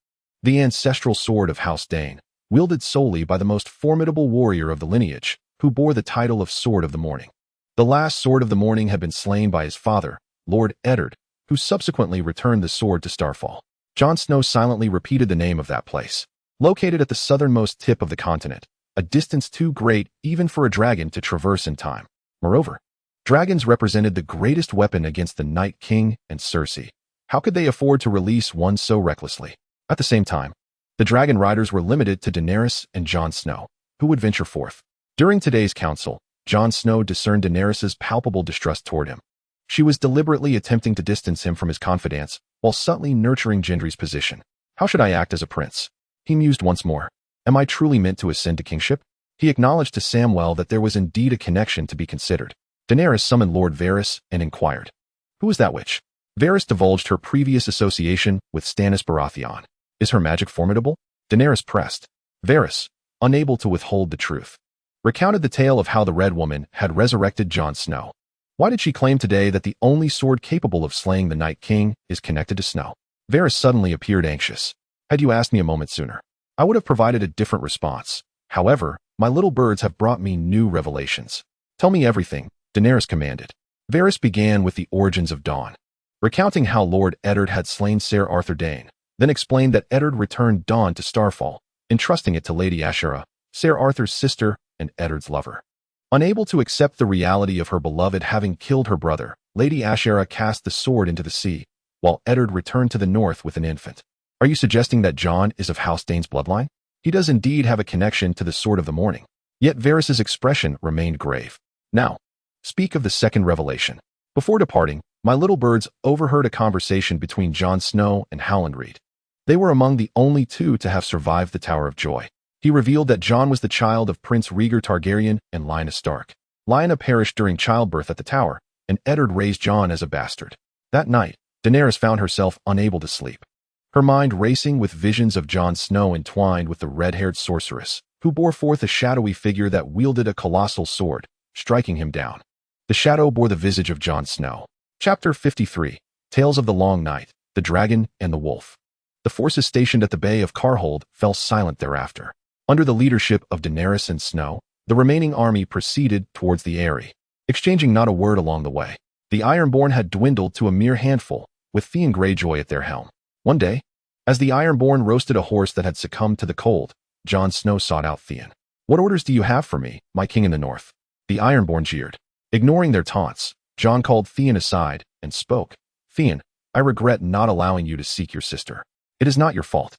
The ancestral sword of House Dayne, wielded solely by the most formidable warrior of the lineage, who bore the title of Sword of the Morning. The last Sword of the Morning had been slain by his father, Lord Eddard, who subsequently returned the sword to Starfall. Jon Snow silently repeated the name of that place. Located at the southernmost tip of the continent, a distance too great even for a dragon to traverse in time. Moreover, dragons represented the greatest weapon against the Night King and Cersei. How could they afford to release one so recklessly? At the same time, the dragon riders were limited to Daenerys and Jon Snow, who would venture forth. During today's council, Jon Snow discerned Daenerys' palpable distrust toward him. She was deliberately attempting to distance him from his confidants, while subtly nurturing Gendry's position. How should I act as a prince? He mused once more. Am I truly meant to ascend to kingship? He acknowledged to Samwell that there was indeed a connection to be considered. Daenerys summoned Lord Varys and inquired, Who is that witch? Varys divulged her previous association with Stannis Baratheon. Is her magic formidable? Daenerys pressed. Varys, unable to withhold the truth, recounted the tale of how the Red Woman had resurrected Jon Snow. Why did she claim today that the only sword capable of slaying the Night King is connected to Snow? Varys suddenly appeared anxious. Had you asked me a moment sooner, I would have provided a different response. However, my little birds have brought me new revelations. Tell me everything, Daenerys commanded. Varys began with the origins of Dawn, recounting how Lord Eddard had slain Sir Arthur Dayne, then explained that Eddard returned Dawn to Starfall, entrusting it to Lady Ashera, Sir Arthur's sister and Eddard's lover. Unable to accept the reality of her beloved having killed her brother, Lady Ashera cast the sword into the sea, while Eddard returned to the north with an infant. Are you suggesting that Jon is of House Dayne's bloodline? He does indeed have a connection to the Sword of the Morning. Yet Varys' expression remained grave. Now, speak of the second revelation. Before departing, My little birds overheard a conversation between Jon Snow and Howland Reed. They were among the only two to have survived the Tower of Joy. He revealed that Jon was the child of Prince Rhaegar Targaryen and Lyanna Stark. Lyanna perished during childbirth at the Tower, and Eddard raised Jon as a bastard. That night, Daenerys found herself unable to sleep. Her mind racing with visions of Jon Snow entwined with the red-haired sorceress, who bore forth a shadowy figure that wielded a colossal sword, striking him down. The shadow bore the visage of Jon Snow. Chapter 53. Tales of the Long Night, the Dragon and the Wolf. The forces stationed at the Bay of Carhold fell silent thereafter. Under the leadership of Daenerys and Snow, the remaining army proceeded towards the Eyrie, exchanging not a word along the way. The Ironborn had dwindled to a mere handful, with Theon Greyjoy at their helm. One day, as the Ironborn roasted a horse that had succumbed to the cold, Jon Snow sought out Theon. "What orders do you have for me, my king in the north?" The Ironborn jeered. Ignoring their taunts, Jon called Theon aside and spoke. "Theon, I regret not allowing you to seek your sister. It is not your fault.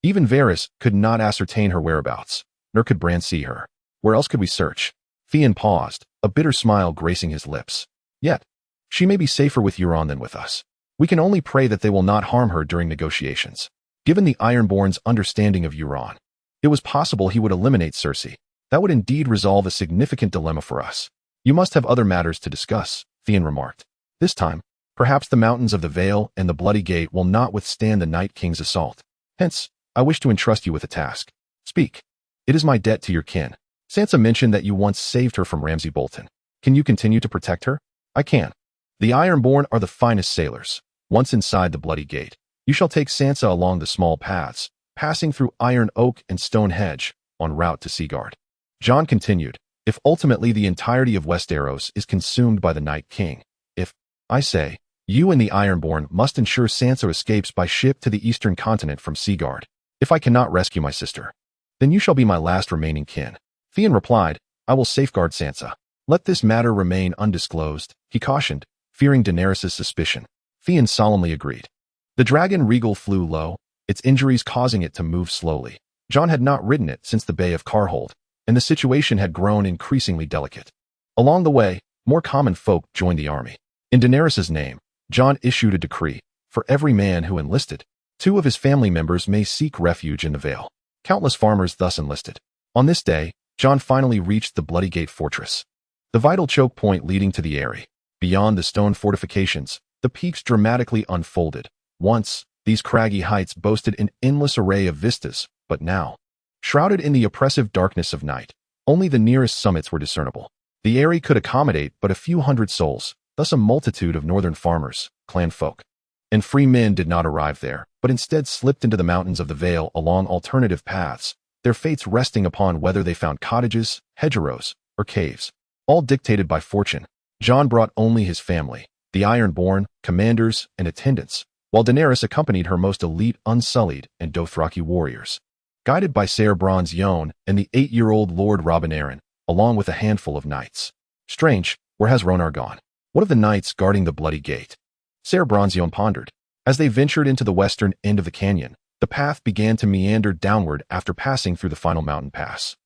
Even Varys could not ascertain her whereabouts, nor could Bran see her. Where else could we search?" Theon paused, a bitter smile gracing his lips. "Yet, she may be safer with Euron than with us. We can only pray that they will not harm her during negotiations." Given the Ironborn's understanding of Euron, it was possible he would eliminate Cersei. That would indeed resolve a significant dilemma for us. "You must have other matters to discuss," Theon remarked. "This time, perhaps the mountains of the Vale and the Bloody Gate will not withstand the Night King's assault. Hence, I wish to entrust you with a task. Speak. It is my debt to your kin. Sansa mentioned that you once saved her from Ramsay Bolton. Can you continue to protect her?" "I can. The Ironborn are the finest sailors. Once inside the Bloody Gate, you shall take Sansa along the small paths, passing through Iron Oak and Stone Hedge, en route to Seaguard." Jon continued, "If ultimately the entirety of Westeros is consumed by the Night King, I say, you and the Ironborn must ensure Sansa escapes by ship to the eastern continent from Seaguard. If I cannot rescue my sister, then you shall be my last remaining kin." Theon replied, "I will safeguard Sansa. Let this matter remain undisclosed," he cautioned, fearing Daenerys' suspicion. Theon solemnly agreed. The dragon Regal flew low, its injuries causing it to move slowly. Jon had not ridden it since the Bay of Carhold, and the situation had grown increasingly delicate. Along the way, more common folk joined the army. In Daenerys' name, Jon issued a decree: for every man who enlisted, 2 of his family members may seek refuge in the Vale. Countless farmers thus enlisted. On this day, Jon finally reached the Bloody Gate fortress, the vital choke point leading to the Eyrie. Beyond the stone fortifications, the peaks dramatically unfolded. Once, these craggy heights boasted an endless array of vistas, but now, shrouded in the oppressive darkness of night, only the nearest summits were discernible. The Eyrie could accommodate but a few hundred souls, thus a multitude of northern farmers, clan folk. And free men did not arrive there, but instead slipped into the mountains of the Vale along alternative paths, their fates resting upon whether they found cottages, hedgerows, or caves. All dictated by fortune. Jon brought only his family, the Ironborn, commanders, and attendants, while Daenerys accompanied her most elite Unsullied and Dothraki warriors. Guided by Ser Bronze Yohn and the 8-year-old Lord Robin Arryn, along with a handful of knights. Strange, where has Rhonar gone? What of the knights guarding the Bloody Gate? Ser Bronze Yohn pondered. As they ventured into the western end of the canyon, the path began to meander downward after passing through the final mountain pass,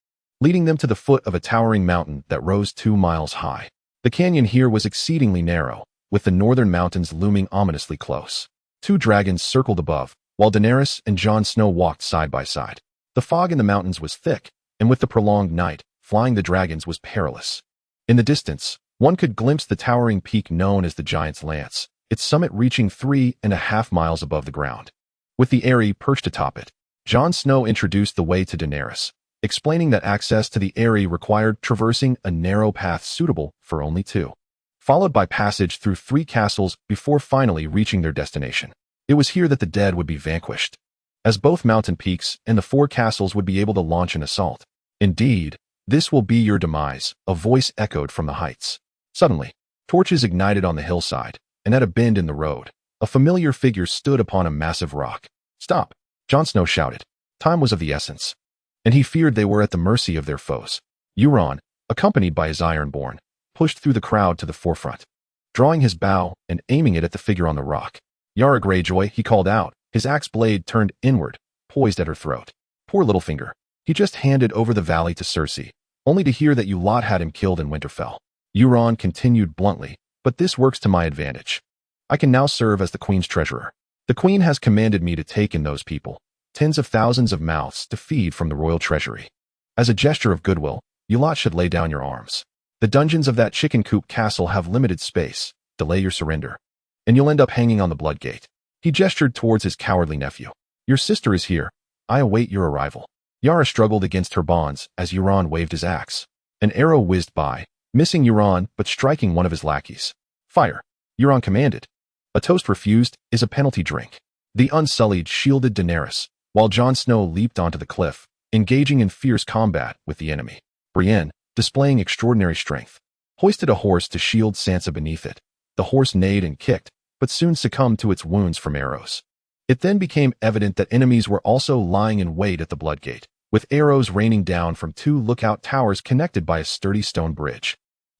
leading them to the foot of a towering mountain that rose 2 miles high. The canyon here was exceedingly narrow, with the northern mountains looming ominously close. 2 dragons circled above, while Daenerys and Jon Snow walked side by side. The fog in the mountains was thick, and with the prolonged night, flying the dragons was perilous. In the distance, one could glimpse the towering peak known as the Giant's Lance, its summit reaching 3.5 miles above the ground. With the Eyrie perched atop it, Jon Snow introduced the way to Daenerys, explaining that access to the Eyrie required traversing a narrow path suitable for only 2, followed by passage through 3 castles before finally reaching their destination. It was here that the dead would be vanquished, as both mountain peaks and the 4 castles would be able to launch an assault. "Indeed, this will be your demise," a voice echoed from the heights. Suddenly, torches ignited on the hillside, and at a bend in the road, a familiar figure stood upon a massive rock. "Stop!" Jon Snow shouted. Time was of the essence, and he feared they were at the mercy of their foes. Euron, accompanied by his Ironborn, pushed through the crowd to the forefront, drawing his bow and aiming it at the figure on the rock. "Yara Greyjoy," he called out, his axe blade turned inward, poised at her throat. "Poor Littlefinger. He just handed over the valley to Cersei, only to hear that you lot had him killed in Winterfell." Euron continued bluntly, "But this works to my advantage. I can now serve as the queen's treasurer. The queen has commanded me to take in those people, tens of thousands of mouths to feed from the royal treasury. As a gesture of goodwill, you lot should lay down your arms. The dungeons of that chicken coop castle have limited space. Delay your surrender, and you'll end up hanging on the blood gate. He gestured towards his cowardly nephew. Your sister is here. I await your arrival. Yara struggled against her bonds as Euron waved his axe. An arrow whizzed by, missing Euron but striking one of his lackeys. Fire, Euron commanded. A toast refused is a penalty drink. The Unsullied shielded Daenerys, while Jon Snow leaped onto the cliff, engaging in fierce combat with the enemy. Brienne, displaying extraordinary strength, hoisted a horse to shield Sansa beneath it. The horse neighed and kicked, but soon succumbed to its wounds from arrows. It then became evident that enemies were also lying in wait at the Bloodgate, with arrows raining down from 2 lookout towers connected by a sturdy stone bridge.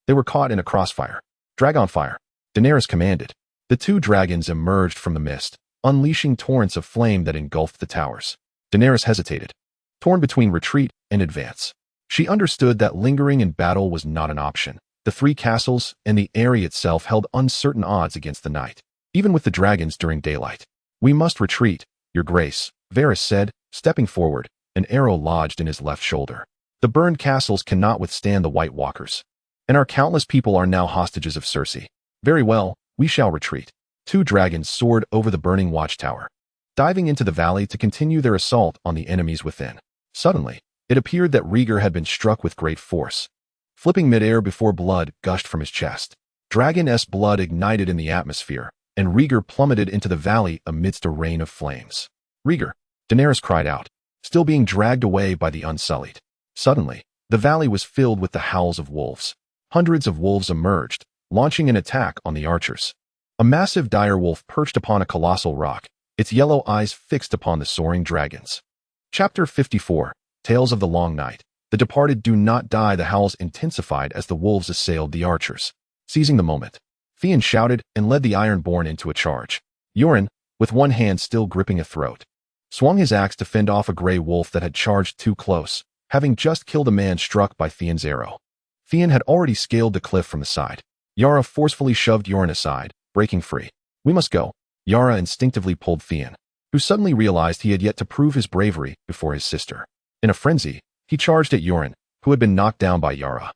They were caught in a crossfire. Dragon fire, Daenerys commanded. The 2 dragons emerged from the mist, unleashing torrents of flame that engulfed the towers. Daenerys hesitated, torn between retreat and advance. She understood that lingering in battle was not an option. The 3 castles and the area itself held uncertain odds against the night, even with the dragons during daylight. We must retreat, Your Grace, Varys said, stepping forward, an arrow lodged in his left shoulder. The burned castles cannot withstand the White Walkers, and our countless people are now hostages of Cersei. Very well, we shall retreat. 2 dragons soared over the burning watchtower, diving into the valley to continue their assault on the enemies within. Suddenly, it appeared that Rhaegar had been struck with great force, flipping midair before blood gushed from his chest. Dragon-s blood ignited in the atmosphere, and Rhaegar plummeted into the valley amidst a rain of flames. Rhaegar, Daenerys cried out, still being dragged away by the Unsullied. Suddenly, the valley was filled with the howls of wolves. Hundreds of wolves emerged, launching an attack on the archers. A massive dire wolf perched upon a colossal rock, its yellow eyes fixed upon the soaring dragons. Chapter 54, Tales of the Long Night. The departed do not die. The howls intensified as the wolves assailed the archers. Seizing the moment, Theon shouted and led the Ironborn into a charge. Euron, with one hand still gripping a throat, swung his axe to fend off a gray wolf that had charged too close, having just killed a man struck by Theon's arrow. Theon had already scaled the cliff from the side. Yara forcefully shoved Euron aside, breaking free. We must go. Yara instinctively pulled Theon, who suddenly realized he had yet to prove his bravery before his sister. In a frenzy, he charged at Euron, who had been knocked down by Yara,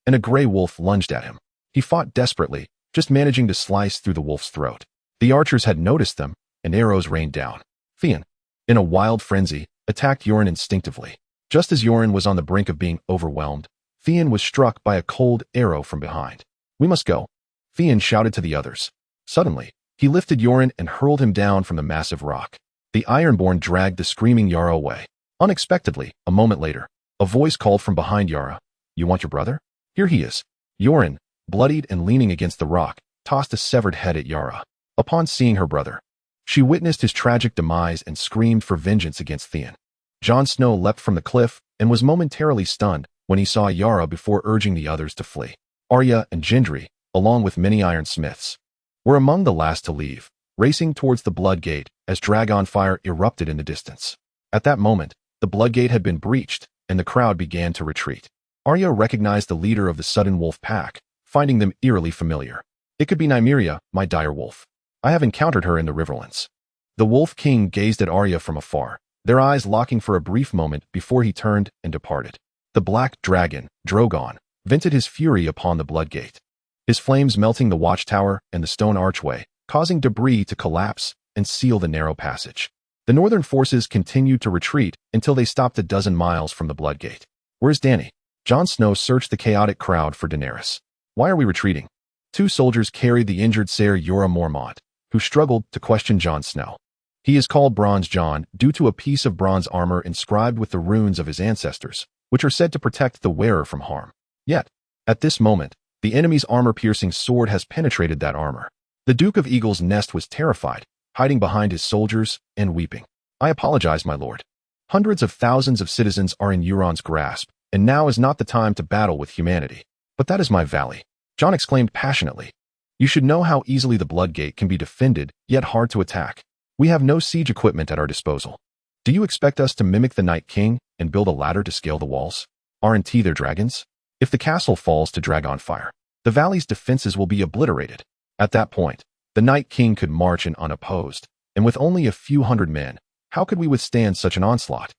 and a gray wolf lunged at him. He fought desperately, just managing to slice through the wolf's throat. The archers had noticed them, and arrows rained down. Theon, in a wild frenzy, attacked Euron instinctively. Just as Euron was on the brink of being overwhelmed, Theon was struck by a cold arrow from behind. We must go, Theon shouted to the others. Suddenly, he lifted Euron and hurled him down from the massive rock. The Ironborn dragged the screaming Yara away. Unexpectedly, a moment later, a voice called from behind Yara. You want your brother? Here he is. Euron, bloodied and leaning against the rock, tossed a severed head at Yara. Upon seeing her brother, she witnessed his tragic demise and screamed for vengeance against Theon. Jon Snow leapt from the cliff and was momentarily stunned when he saw Yara before urging the others to flee. Arya and Gendry, along with many ironsmiths, were among the last to leave, racing towards the Bloodgate as dragon fire erupted in the distance. At that moment, the Bloodgate had been breached, and the crowd began to retreat. Arya recognized the leader of the Sudden Wolf Pack, finding them eerily familiar. It could be Nymeria, my dire wolf. I have encountered her in the Riverlands. The Wolf King gazed at Arya from afar, their eyes locking for a brief moment before he turned and departed. The black dragon, Drogon, vented his fury upon the Bloodgate, his flames melting the watchtower and the stone archway, causing debris to collapse and seal the narrow passage. The northern forces continued to retreat until they stopped a dozen miles from the Bloodgate. Where's Dany? Jon Snow searched the chaotic crowd for Daenerys. Why are we retreating? 2 soldiers carried the injured Ser Jorah Mormont, who struggled to question Jon Snow. He is called Bronze Jon due to a piece of bronze armor inscribed with the runes of his ancestors, which are said to protect the wearer from harm. Yet, at this moment, the enemy's armor-piercing sword has penetrated that armor. The Duke of Eagle's Nest was terrified, hiding behind his soldiers and weeping. I apologize, my lord. Hundreds of thousands of citizens are in Euron's grasp, and now is not the time to battle with humanity. But that is my valley, Jon exclaimed passionately. You should know how easily the Bloodgate can be defended, yet hard to attack. We have no siege equipment at our disposal. Do you expect us to mimic the Night King and build a ladder to scale the walls? Aren't there dragons? If the castle falls to dragon fire, the valley's defenses will be obliterated. At that point, The Night King could march in unopposed, and with only a few hundred men, how could we withstand such an onslaught?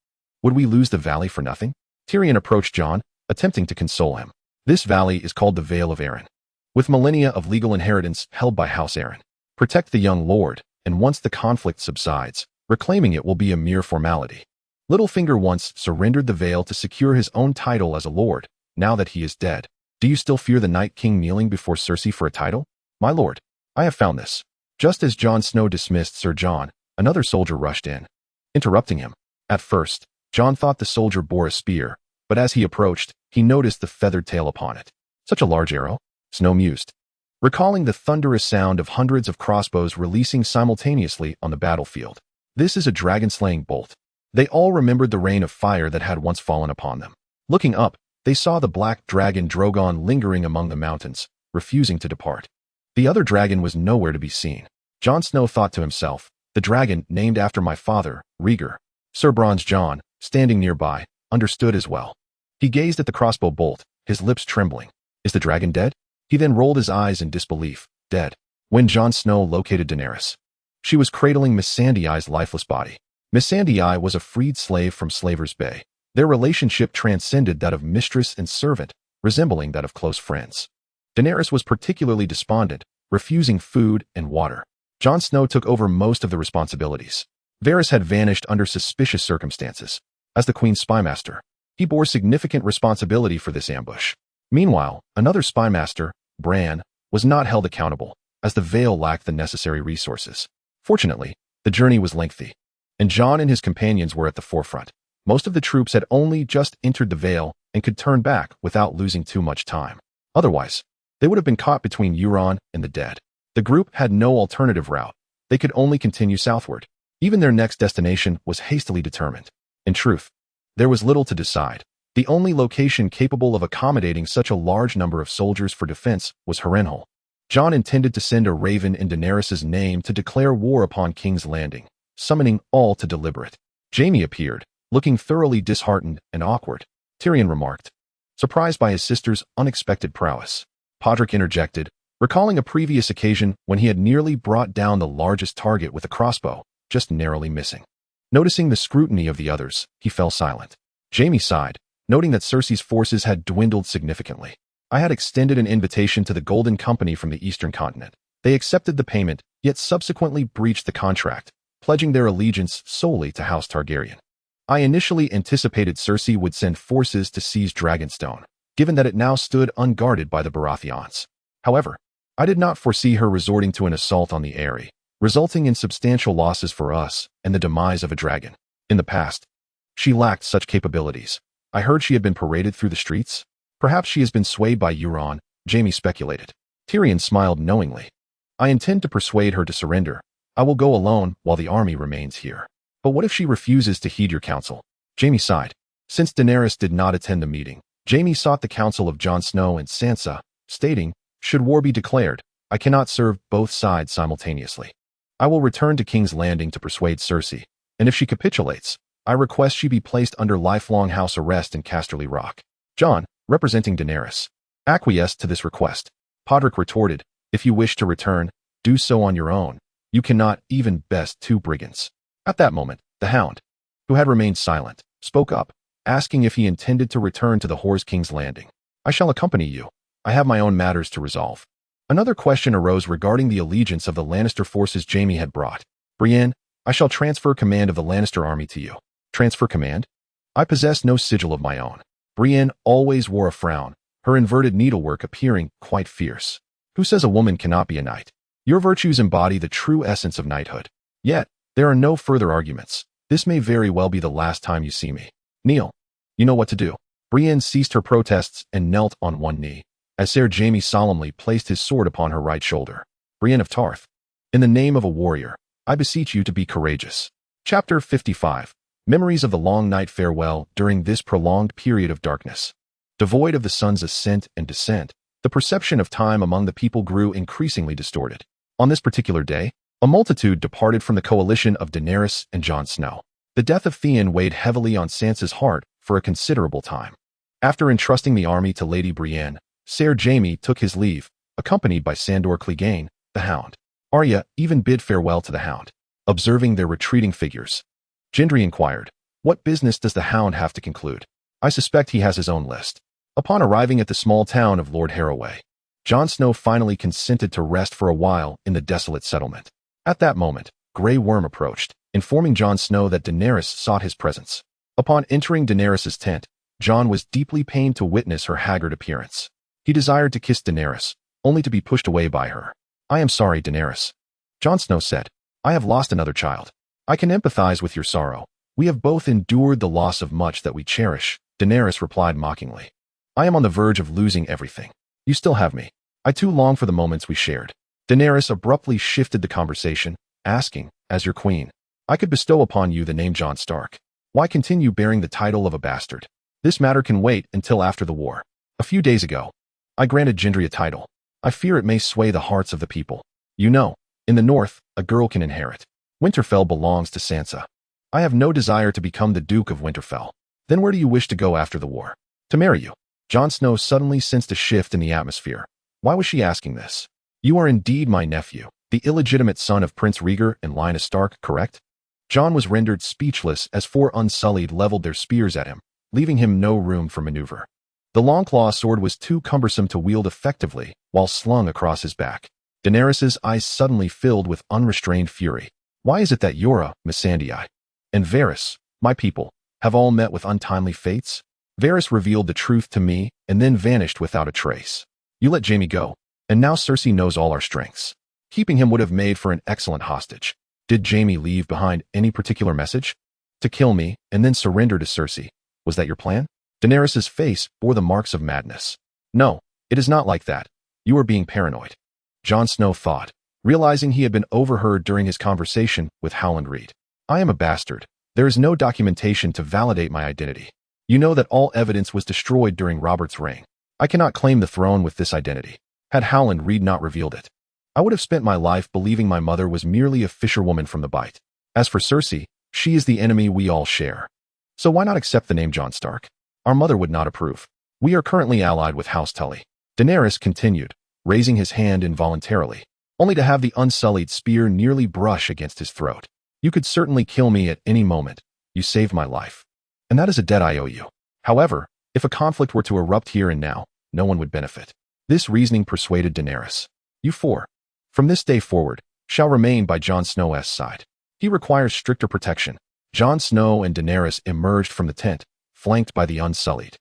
Would we lose the valley for nothing? Tyrion approached Jon, attempting to console him. This valley is called the Vale of Arryn, with millennia of legal inheritance held by House Arryn. Protect the young lord, and once the conflict subsides, reclaiming it will be a mere formality. Littlefinger once surrendered the Vale to secure his own title as a lord. Now that he is dead, do you still fear the Night King kneeling before Cersei for a title? My lord, I have found this. Just as Jon Snow dismissed Sir Jon, another soldier rushed in, interrupting him. At first, Jon thought the soldier bore a spear, but as he approached, he noticed the feathered tail upon it. Such a large arrow? Snow mused, recalling the thunderous sound of hundreds of crossbows releasing simultaneously on the battlefield. This is a dragon-slaying bolt. They all remembered the rain of fire that had once fallen upon them. Looking up, they saw the black dragon Drogon lingering among the mountains, refusing to depart. The other dragon was nowhere to be seen. Jon Snow thought to himself, the dragon named after my father, Rhaegar. Sir Bronze Jon, standing nearby, understood as well. He gazed at the crossbow bolt, his lips trembling. Is the dragon dead? He then rolled his eyes in disbelief. Dead. When Jon Snow located Daenerys, she was cradling Missandei's lifeless body. Missandei was a freed slave from Slaver's Bay. Their relationship transcended that of mistress and servant, resembling that of close friends. Daenerys was particularly despondent, refusing food and water. Jon Snow took over most of the responsibilities. Varys had vanished under suspicious circumstances. As the Queen's spymaster, he bore significant responsibility for this ambush. Meanwhile, another spymaster, Bran, was not held accountable, as the Vale lacked the necessary resources. Fortunately, the journey was lengthy, and Jon and his companions were at the forefront. Most of the troops had only just entered the Vale and could turn back without losing too much time. Otherwise, they would have been caught between Euron and the dead. The group had no alternative route. They could only continue southward. Even their next destination was hastily determined. In truth, there was little to decide. The only location capable of accommodating such a large number of soldiers for defense was Harrenhal. Jon intended to send a raven in Daenerys' name to declare war upon King's Landing, summoning all to deliberate. Jaime appeared, looking thoroughly disheartened and awkward. Tyrion remarked, surprised by his sister's unexpected prowess. Podrick interjected, recalling a previous occasion when he had nearly brought down the largest target with a crossbow, just narrowly missing. Noticing the scrutiny of the others, he fell silent. Jaime sighed, noting that Cersei's forces had dwindled significantly. I had extended an invitation to the Golden Company from the Eastern Continent. They accepted the payment, yet subsequently breached the contract, pledging their allegiance solely to House Targaryen. I initially anticipated Cersei would send forces to seize Dragonstone, given that it now stood unguarded by the Baratheons. However, I did not foresee her resorting to an assault on the Eyrie, resulting in substantial losses for us and the demise of a dragon. In the past, she lacked such capabilities. I heard she had been paraded through the streets. Perhaps she has been swayed by Euron, Jaime speculated. Tyrion smiled knowingly. I intend to persuade her to surrender. I will go alone while the army remains here. But what if she refuses to heed your counsel? Jaime sighed. Since Daenerys did not attend the meeting, Jaime sought the counsel of Jon Snow and Sansa, stating, should war be declared, I cannot serve both sides simultaneously. I will return to King's Landing to persuade Cersei, and if she capitulates, I request she be placed under lifelong house arrest in Casterly Rock. Jon, representing Daenerys, acquiesced to this request. Podrick retorted, if you wish to return, do so on your own. You cannot even best two brigands. At that moment, the Hound, who had remained silent, spoke up, asking if he intended to return to the Whores King's Landing. I shall accompany you. I have my own matters to resolve. Another question arose regarding the allegiance of the Lannister forces Jaime had brought. Brienne, I shall transfer command of the Lannister army to you. Transfer command? I possess no sigil of my own. Brienne always wore a frown, her inverted needlework appearing quite fierce. Who says a woman cannot be a knight? Your virtues embody the true essence of knighthood. Yet, there are no further arguments. This may very well be the last time you see me. Kneel. You know what to do. Brienne ceased her protests and knelt on one knee, as Ser Jaime solemnly placed his sword upon her right shoulder. Brienne of Tarth, in the name of a warrior, I beseech you to be courageous. Chapter 55. Memories of the long night farewell during this prolonged period of darkness. Devoid of the sun's ascent and descent, the perception of time among the people grew increasingly distorted. On this particular day, a multitude departed from the coalition of Daenerys and Jon Snow. The death of Theon weighed heavily on Sansa's heart for a considerable time. After entrusting the army to Lady Brienne, Ser Jaime took his leave, accompanied by Sandor Clegane, the Hound. Arya even bid farewell to the Hound, observing their retreating figures. Gendry inquired, "What business does the Hound have to conclude? I suspect he has his own list." Upon arriving at the small town of Lord Harroway, Jon Snow finally consented to rest for a while in the desolate settlement. At that moment, Grey Worm approached, informing Jon Snow that Daenerys sought his presence. Upon entering Daenerys' tent, Jon was deeply pained to witness her haggard appearance. He desired to kiss Daenerys, only to be pushed away by her. "I am sorry, Daenerys," Jon Snow said. "I have lost another child. I can empathize with your sorrow. We have both endured the loss of much that we cherish," Daenerys replied mockingly. "I am on the verge of losing everything. You still have me. I too long for the moments we shared." Daenerys abruptly shifted the conversation, asking, "As your queen, I could bestow upon you the name Jon Stark. Why continue bearing the title of a bastard? This matter can wait until after the war. A few days ago, I granted Gendry a title. I fear it may sway the hearts of the people. You know, in the north, a girl can inherit. Winterfell belongs to Sansa. I have no desire to become the Duke of Winterfell. Then where do you wish to go after the war?" "To marry you." Jon Snow suddenly sensed a shift in the atmosphere. Why was she asking this? "You are indeed my nephew, the illegitimate son of Prince Rhaegar and Lyanna Stark, correct?" Jon was rendered speechless as 4 Unsullied leveled their spears at him, leaving him no room for maneuver. The Longclaw sword was too cumbersome to wield effectively while slung across his back. Daenerys' eyes suddenly filled with unrestrained fury. "Why is it that Yora, Missandei, and Varys, my people, have all met with untimely fates? Varys revealed the truth to me and then vanished without a trace. You let Jaime go, and now Cersei knows all our strengths. Keeping him would have made for an excellent hostage. Did Jaime leave behind any particular message? To kill me and then surrender to Cersei. Was that your plan?" Daenerys' face bore the marks of madness. "No, it is not like that. You are being paranoid," Jon Snow thought, realizing he had been overheard during his conversation with Howland Reed. "I am a bastard. There is no documentation to validate my identity. You know that all evidence was destroyed during Robert's reign. I cannot claim the throne with this identity. Had Howland Reed not revealed it, I would have spent my life believing my mother was merely a fisherwoman from the Bight. As for Cersei, she is the enemy we all share. So why not accept the name Jon Stark? Our mother would not approve. We are currently allied with House Tully." Daenerys continued, raising his hand involuntarily, only to have the Unsullied spear nearly brush against his throat. "You could certainly kill me at any moment. You saved my life, and that is a debt I owe you. However, if a conflict were to erupt here and now, no one would benefit." This reasoning persuaded Daenerys. "You 4, from this day forward, shall remain by Jon Snow's side. He requires stricter protection." Jon Snow and Daenerys emerged from the tent, flanked by the Unsullied.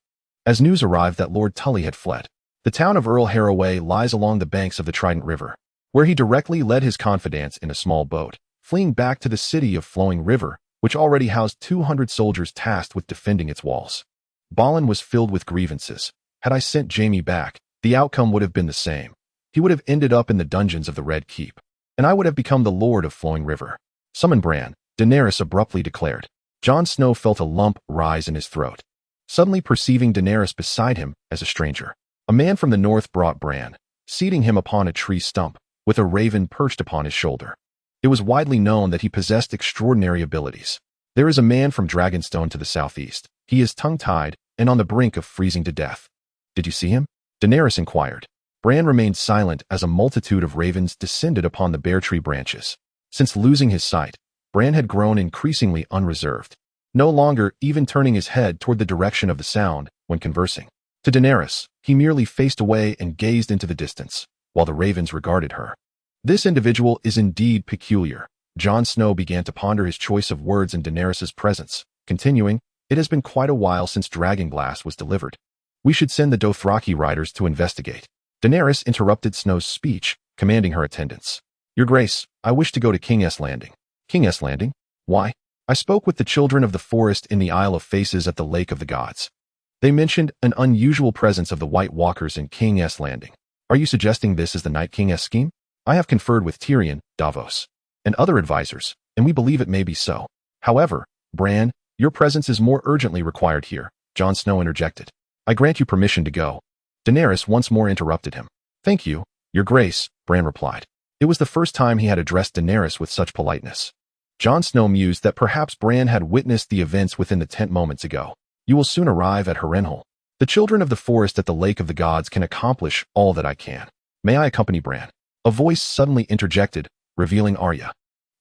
As news arrived that Lord Tully had fled, the town of Earl Harroway lies along the banks of the Trident River, where he directly led his confidants in a small boat, fleeing back to the city of Flowing River, which already housed 200 soldiers tasked with defending its walls. Balin was filled with grievances. Had I sent Jaime back, the outcome would have been the same. He would have ended up in the dungeons of the Red Keep, and I would have become the Lord of Flowing River. "Summon Bran," Daenerys abruptly declared. Jon Snow felt a lump rise in his throat, suddenly perceiving Daenerys beside him as a stranger. A man from the north brought Bran, seating him upon a tree stump, with a raven perched upon his shoulder. It was widely known that he possessed extraordinary abilities. "There is a man from Dragonstone to the southeast. He is tongue-tied and on the brink of freezing to death. Did you see him?" Daenerys inquired. Bran remained silent as a multitude of ravens descended upon the bare tree branches. Since losing his sight, Bran had grown increasingly unreserved, no longer even turning his head toward the direction of the sound when conversing. To Daenerys, he merely faced away and gazed into the distance, while the ravens regarded her. "This individual is indeed peculiar." Jon Snow began to ponder his choice of words in Daenerys' presence, continuing, "It has been quite a while since Dragonglass was delivered. We should send the Dothraki riders to investigate." Daenerys interrupted Snow's speech, commanding her attendants. "Your Grace, I wish to go to King's Landing." "King's Landing? Why?" "I spoke with the children of the forest in the Isle of Faces at the Lake of the Gods. They mentioned an unusual presence of the White Walkers in King's Landing. Are you suggesting this is the Night King's scheme?" "I have conferred with Tyrion, Davos, and other advisors, and we believe it may be so. However, Bran, your presence is more urgently required here," Jon Snow interjected. "I grant you permission to go." Daenerys once more interrupted him. "Thank you, Your Grace," Bran replied. It was the first time he had addressed Daenerys with such politeness. Jon Snow mused that perhaps Bran had witnessed the events within the tent moments ago. "You will soon arrive at Harrenhal. The children of the forest at the Lake of the Gods can accomplish all that I can. May I accompany Bran?" A voice suddenly interjected, revealing Arya.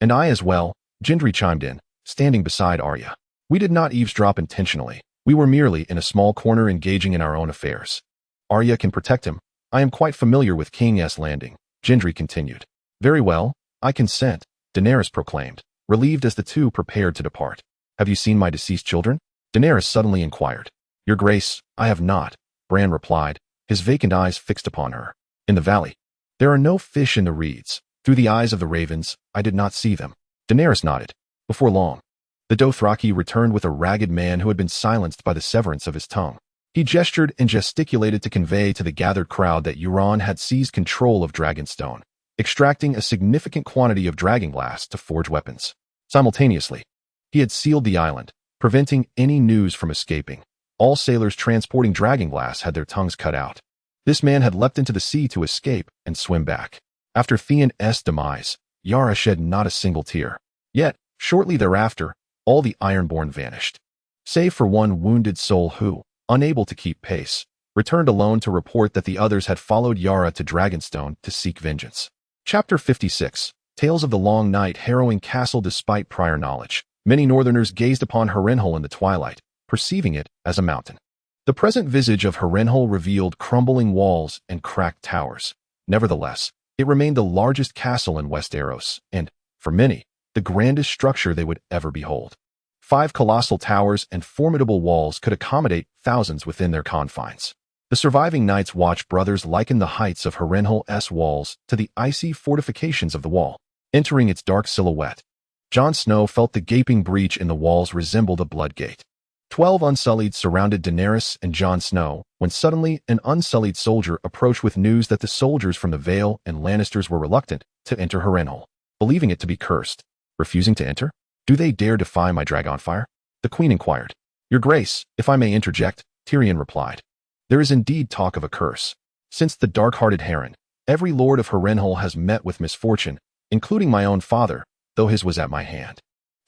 "And I as well," Gendry chimed in, standing beside Arya. "We did not eavesdrop intentionally. We were merely in a small corner engaging in our own affairs. Arya can protect him. I am quite familiar with King's Landing," Gendry continued. "Very well, I consent," Daenerys proclaimed, relieved as the two prepared to depart. "Have you seen my deceased children?" Daenerys suddenly inquired. "Your Grace, I have not," Bran replied, his vacant eyes fixed upon her. "In the valley. There are no fish in the reeds. Through the eyes of the ravens, I did not see them." Daenerys nodded. Before long, the Dothraki returned with a ragged man who had been silenced by the severance of his tongue. He gestured and gesticulated to convey to the gathered crowd that Euron had seized control of Dragonstone, extracting a significant quantity of dragonglass to forge weapons. Simultaneously, he had sealed the island, preventing any news from escaping. All sailors transporting dragonglass had their tongues cut out. This man had leapt into the sea to escape and swim back. After Theon's demise, Yara shed not a single tear. Yet, shortly thereafter, all the Ironborn vanished, save for one wounded soul who, unable to keep pace, returned alone to report that the others had followed Yara to Dragonstone to seek vengeance. Chapter 56. Tales of the Long Night harrowing castle. Despite prior knowledge, many Northerners gazed upon Harrenhal in the twilight, perceiving it as a mountain. The present visage of Harrenhal revealed crumbling walls and cracked towers. Nevertheless, it remained the largest castle in Westeros, and, for many, the grandest structure they would ever behold. 5 colossal towers and formidable walls could accommodate thousands within their confines. The surviving Night's Watch brothers likened the heights of Harrenhal's walls to the icy fortifications of the wall. Entering its dark silhouette, Jon Snow felt the gaping breach in the walls resembled a blood gate. 12 Unsullied surrounded Daenerys and Jon Snow, when suddenly an Unsullied soldier approached with news that the soldiers from the Vale and Lannisters were reluctant to enter Harrenhal, believing it to be cursed. "Refusing to enter? Do they dare defy my dragonfire?" the Queen inquired. "Your Grace, if I may interject," Tyrion replied. "There is indeed talk of a curse. Since the dark-hearted Heron, every lord of Harrenhal has met with misfortune, including my own father, though his was at my hand."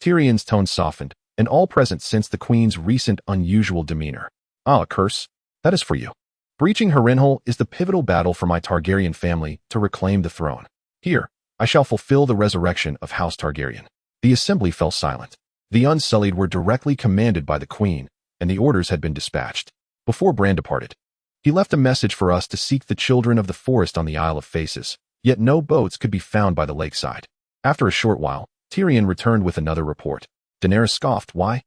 Tyrion's tone softened, and all present sensed the Queen's recent unusual demeanor. "Ah, a curse? That is for you. Breaching Harrenhal is the pivotal battle for my Targaryen family to reclaim the throne. Here, I shall fulfill the resurrection of House Targaryen." The assembly fell silent. The Unsullied were directly commanded by the Queen, and the orders had been dispatched. Before Bran departed, he left a message for us to seek the children of the forest on the Isle of Faces, yet no boats could be found by the lakeside. After a short while, Tyrion returned with another report. Daenerys scoffed. "Why?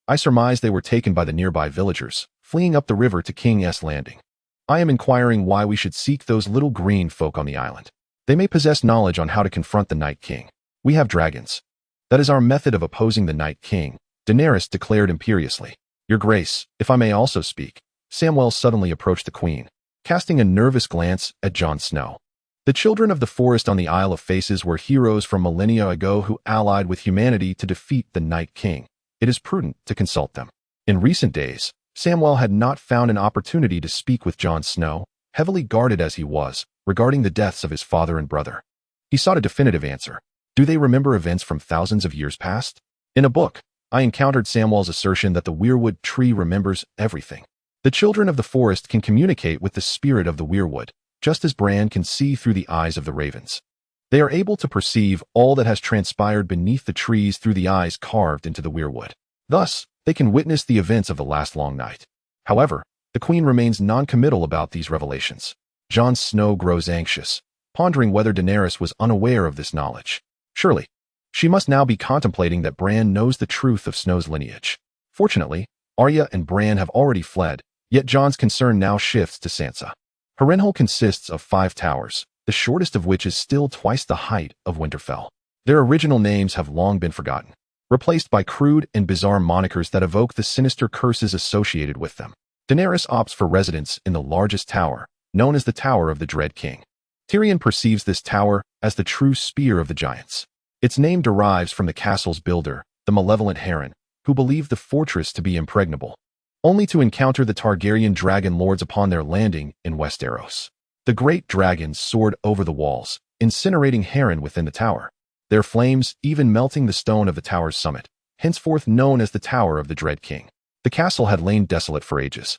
I surmise they were taken by the nearby villagers, fleeing up the river to King's Landing. I am inquiring why we should seek those little green folk on the island. They may possess knowledge on how to confront the Night King. We have dragons. That is our method of opposing the Night King," Daenerys declared imperiously. "Your Grace, if I may also speak." Samwell suddenly approached the Queen, casting a nervous glance at Jon Snow. "The children of the forest on the Isle of Faces were heroes from millennia ago who allied with humanity to defeat the Night King. It is prudent to consult them." In recent days, Samwell had not found an opportunity to speak with Jon Snow, heavily guarded as he was, regarding the deaths of his father and brother. He sought a definitive answer. Do they remember events from thousands of years past? In a book, I encountered Samwell's assertion that the weirwood tree remembers everything. The children of the forest can communicate with the spirit of the weirwood, just as Bran can see through the eyes of the ravens. They are able to perceive all that has transpired beneath the trees through the eyes carved into the weirwood. Thus, they can witness the events of the last long night. However, the Queen remains non-committal about these revelations. Jon Snow grows anxious, pondering whether Daenerys was unaware of this knowledge. Surely, she must now be contemplating that Bran knows the truth of Snow's lineage. Fortunately, Arya and Bran have already fled, yet Jon's concern now shifts to Sansa. Harrenhal consists of 5 towers, the shortest of which is still twice the height of Winterfell. Their original names have long been forgotten, replaced by crude and bizarre monikers that evoke the sinister curses associated with them. Daenerys opts for residence in the largest tower, known as the Tower of the Dread King. Tyrion perceives this tower as the true spear of the giants. Its name derives from the castle's builder, the malevolent Heron, who believed the fortress to be impregnable, only to encounter the Targaryen dragon lords upon their landing in Westeros. The great dragons soared over the walls, incinerating Heron within the tower, their flames even melting the stone of the tower's summit, henceforth known as the Tower of the Dread King. The castle had lain desolate for ages,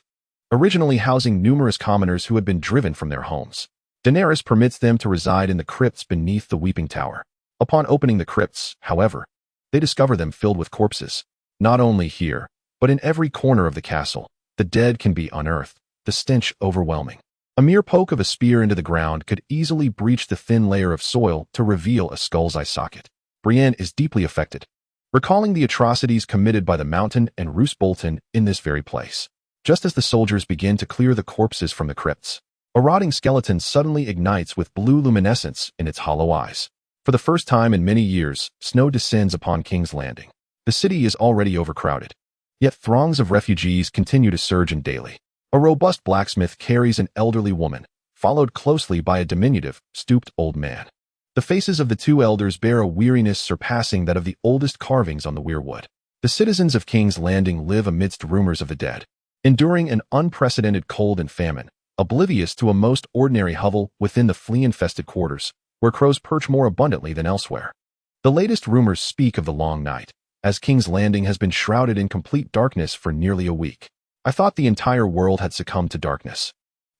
originally housing numerous commoners who had been driven from their homes. Daenerys permits them to reside in the crypts beneath the Weeping Tower. Upon opening the crypts, however, they discover them filled with corpses. Not only here, but in every corner of the castle, the dead can be unearthed, the stench overwhelming. A mere poke of a spear into the ground could easily breach the thin layer of soil to reveal a skull's eye socket. Brienne is deeply affected, recalling the atrocities committed by the Mountain and Roose Bolton in this very place. Just as the soldiers begin to clear the corpses from the crypts, a rotting skeleton suddenly ignites with blue luminescence in its hollow eyes. For the first time in many years, snow descends upon King's Landing. The city is already overcrowded, yet throngs of refugees continue to surge in daily. A robust blacksmith carries an elderly woman, followed closely by a diminutive, stooped old man. The faces of the two elders bear a weariness surpassing that of the oldest carvings on the weirwood. The citizens of King's Landing live amidst rumors of the dead, enduring an unprecedented cold and famine, oblivious to a most ordinary hovel within the flea-infested quarters, where crows perch more abundantly than elsewhere. The latest rumors speak of the long night, as King's Landing has been shrouded in complete darkness for nearly a week. I thought the entire world had succumbed to darkness.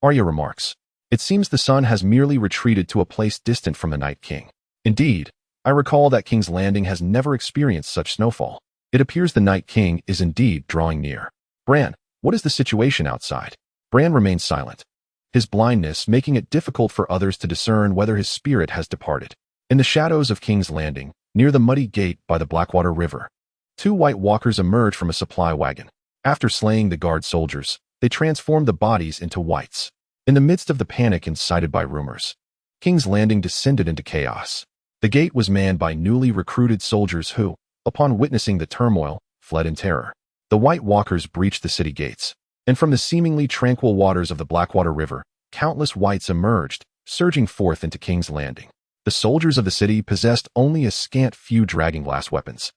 Arya remarks. It seems the sun has merely retreated to a place distant from the Night King. Indeed, I recall that King's Landing has never experienced such snowfall. It appears the Night King is indeed drawing near. Bran, what is the situation outside? Bran remains silent, his blindness making it difficult for others to discern whether his spirit has departed. In the shadows of King's Landing, near the muddy gate by the Blackwater River, two White Walkers emerge from a supply wagon. After slaying the guard soldiers, they transform the bodies into wights. In the midst of the panic incited by rumors, King's Landing descended into chaos. The gate was manned by newly recruited soldiers who, upon witnessing the turmoil, fled in terror. The White Walkers breached the city gates, and from the seemingly tranquil waters of the Blackwater River, countless wights emerged, surging forth into King's Landing. The soldiers of the city possessed only a scant few dragon-glass weapons,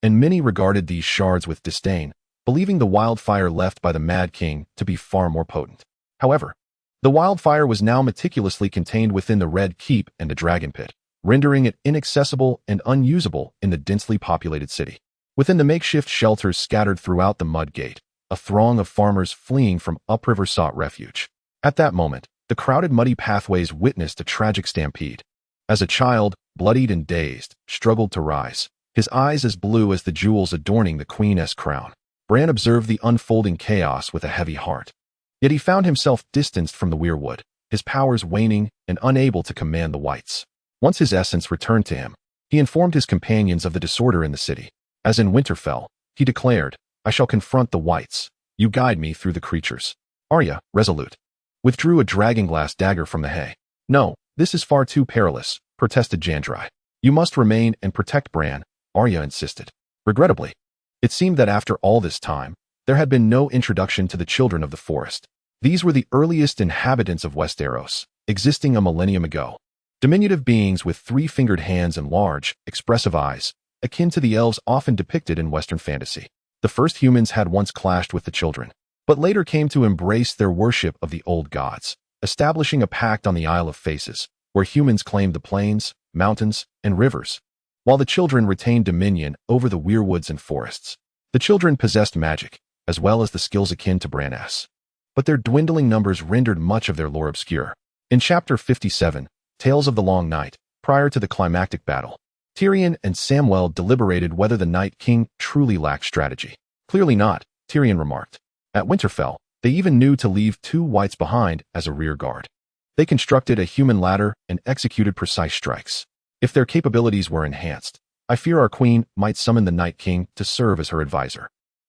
and many regarded these shards with disdain, believing the wildfire left by the Mad King to be far more potent. However, the wildfire was now meticulously contained within the Red Keep and the Dragon Pit, rendering it inaccessible and unusable in the densely populated city. Within the makeshift shelters scattered throughout the Mud Gate, a throng of farmers fleeing from upriver sought refuge. At that moment, the crowded muddy pathways witnessed a tragic stampede. As a child, bloodied and dazed, struggled to rise, his eyes as blue as the jewels adorning the Queen's crown, Bran observed the unfolding chaos with a heavy heart. Yet he found himself distanced from the weirwood, his powers waning and unable to command the wights. Once his essence returned to him, he informed his companions of the disorder in the city. As in Winterfell, he declared, I shall confront the wights. You guide me through the creatures. Arya, resolute, withdrew a dragonglass dagger from the hay. No, this is far too perilous, protested Jandrai. You must remain and protect Bran, Arya insisted. Regrettably, it seemed that after all this time, there had been no introduction to the children of the forest. These were the earliest inhabitants of Westeros, existing a millennium ago. Diminutive beings with three-fingered hands and large, expressive eyes, akin to the elves often depicted in Western fantasy. The first humans had once clashed with the children, but later came to embrace their worship of the old gods, establishing a pact on the Isle of Faces, where humans claimed the plains, mountains, and rivers, while the children retained dominion over the weirwoods and forests. The children possessed magic, as well as the skills akin to Bran's, but their dwindling numbers rendered much of their lore obscure. In Chapter 57, Tales of the Long Night, prior to the climactic battle, Tyrion and Samwell deliberated whether the Night King truly lacked strategy. Clearly not, Tyrion remarked. At Winterfell, they even knew to leave two wights behind as a rear guard. They constructed a human ladder and executed precise strikes. If their capabilities were enhanced, I fear our queen might summon the Night King to serve as her advisor.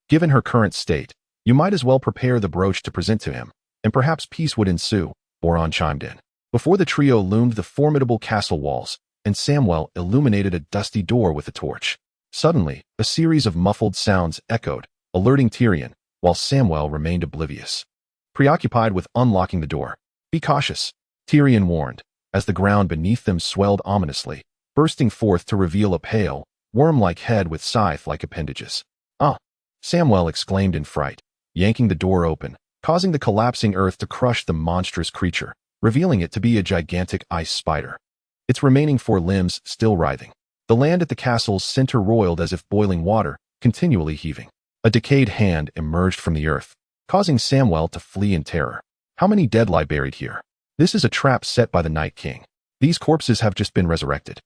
Given her current state, you might as well prepare the brooch to present to him, and perhaps peace would ensue, Boron chimed in. Before the trio loomed the formidable castle walls, and Samwell illuminated a dusty door with a torch. Suddenly, a series of muffled sounds echoed, alerting Tyrion, while Samwell remained oblivious, preoccupied with unlocking the door. Be cautious, Tyrion warned, as the ground beneath them swelled ominously, bursting forth to reveal a pale, worm-like head with scythe-like appendages. Ah! Samwell exclaimed in fright, yanking the door open, causing the collapsing earth to crush the monstrous creature, revealing it to be a gigantic ice spider, its remaining four limbs still writhing. The land at the castle's center roiled as if boiling water, continually heaving. A decayed hand emerged from the earth, causing Samwell to flee in terror. How many dead lie buried here? This is a trap set by the Night King. These corpses have just been resurrected,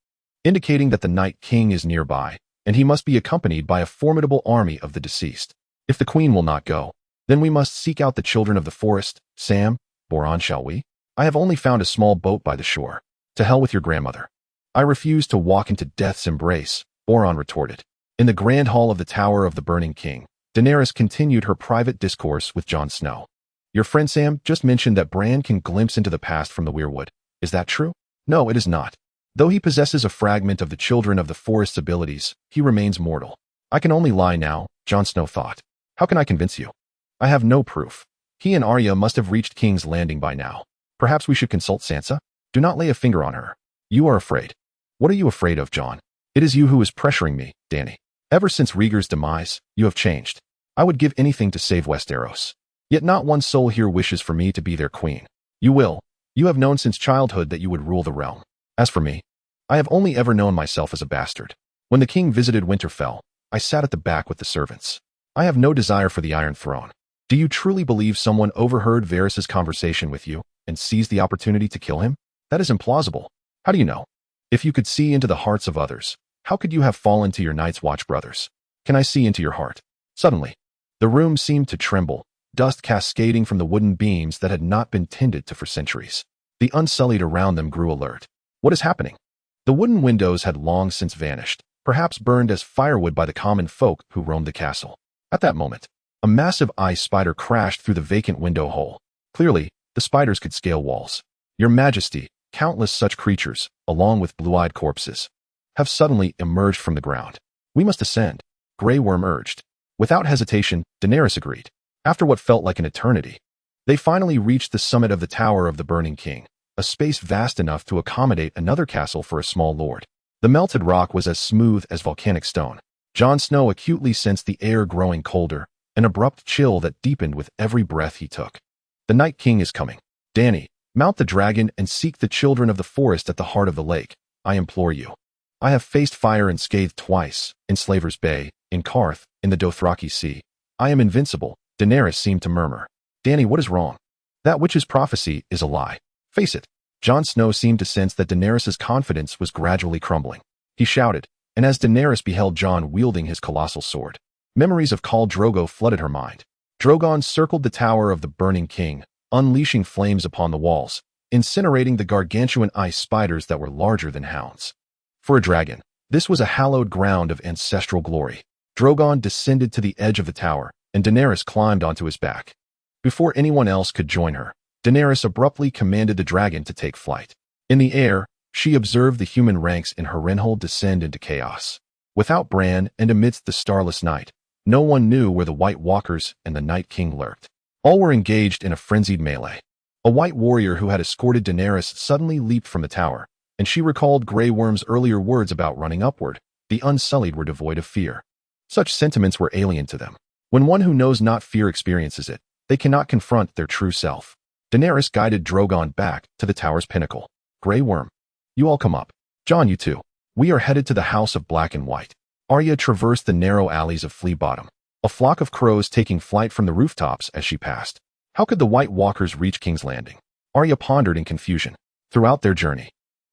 indicating that the Night King is nearby, and he must be accompanied by a formidable army of the deceased. If the queen will not go, then we must seek out the children of the forest. Sam, Boron, shall we? I have only found a small boat by the shore. To hell with your grandmother. I refuse to walk into death's embrace, Boron retorted. In the grand hall of the Tower of the Burning King, Daenerys continued her private discourse with Jon Snow. Your friend Sam just mentioned that Bran can glimpse into the past from the weirwood. Is that true? No, it is not. Though he possesses a fragment of the Children of the Forest's abilities, he remains mortal. I can only lie now, Jon Snow thought. How can I convince you? I have no proof. He and Arya must have reached King's Landing by now. Perhaps we should consult Sansa? Do not lay a finger on her. You are afraid. What are you afraid of, Jon? It is you who is pressuring me, Dany. Ever since Rhaegar's demise, you have changed. I would give anything to save Westeros. Yet not one soul here wishes for me to be their queen. You will. You have known since childhood that you would rule the realm. As for me, I have only ever known myself as a bastard. When the king visited Winterfell, I sat at the back with the servants. I have no desire for the Iron Throne. Do you truly believe someone overheard Varys' conversation with you and seized the opportunity to kill him? That is implausible. How do you know? If you could see into the hearts of others, how could you have fallen to your Night's Watch brothers? Can I see into your heart? Suddenly, the room seemed to tremble, dust cascading from the wooden beams that had not been tended to for centuries. The Unsullied around them grew alert. What is happening? The wooden windows had long since vanished, perhaps burned as firewood by the common folk who roamed the castle. At that moment, a massive ice spider crashed through the vacant window hole. Clearly, the spiders could scale walls. Your Majesty, countless such creatures, along with blue-eyed corpses, have suddenly emerged from the ground. We must ascend, Grey Worm urged. Without hesitation, Daenerys agreed. After what felt like an eternity, they finally reached the summit of the Tower of the Burning King, a space vast enough to accommodate another castle for a small lord. The melted rock was as smooth as volcanic stone. Jon Snow acutely sensed the air growing colder, an abrupt chill that deepened with every breath he took. The Night King is coming. Dany, mount the dragon and seek the children of the forest at the heart of the lake. I implore you. I have faced fire unscathed twice, in Slaver's Bay, in Karth, in the Dothraki Sea. I am invincible. Daenerys seemed to murmur. Dany, what is wrong? That witch's prophecy is a lie. Face it. Jon Snow seemed to sense that Daenerys' confidence was gradually crumbling. He shouted, and as Daenerys beheld Jon wielding his colossal sword, memories of Khal Drogo flooded her mind. Drogon circled the Tower of the Burning King, unleashing flames upon the walls, incinerating the gargantuan ice spiders that were larger than hounds. For a dragon, this was a hallowed ground of ancestral glory. Drogon descended to the edge of the tower, and Daenerys climbed onto his back. Before anyone else could join her, Daenerys abruptly commanded the dragon to take flight. In the air, she observed the human ranks in Harrenhal descend into chaos. Without Bran and amidst the starless night, no one knew where the White Walkers and the Night King lurked. All were engaged in a frenzied melee. A white warrior who had escorted Daenerys suddenly leaped from the tower, and she recalled Grey Worm's earlier words about running upward. The Unsullied were devoid of fear. Such sentiments were alien to them. When one who knows not fear experiences it, they cannot confront their true self. Daenerys guided Drogon back to the tower's pinnacle. Grey Worm, you all come up. Jon, you too. We are headed to the House of Black and White. Arya traversed the narrow alleys of Flea Bottom, a flock of crows taking flight from the rooftops as she passed. How could the White Walkers reach King's Landing? Arya pondered in confusion. Throughout their journey,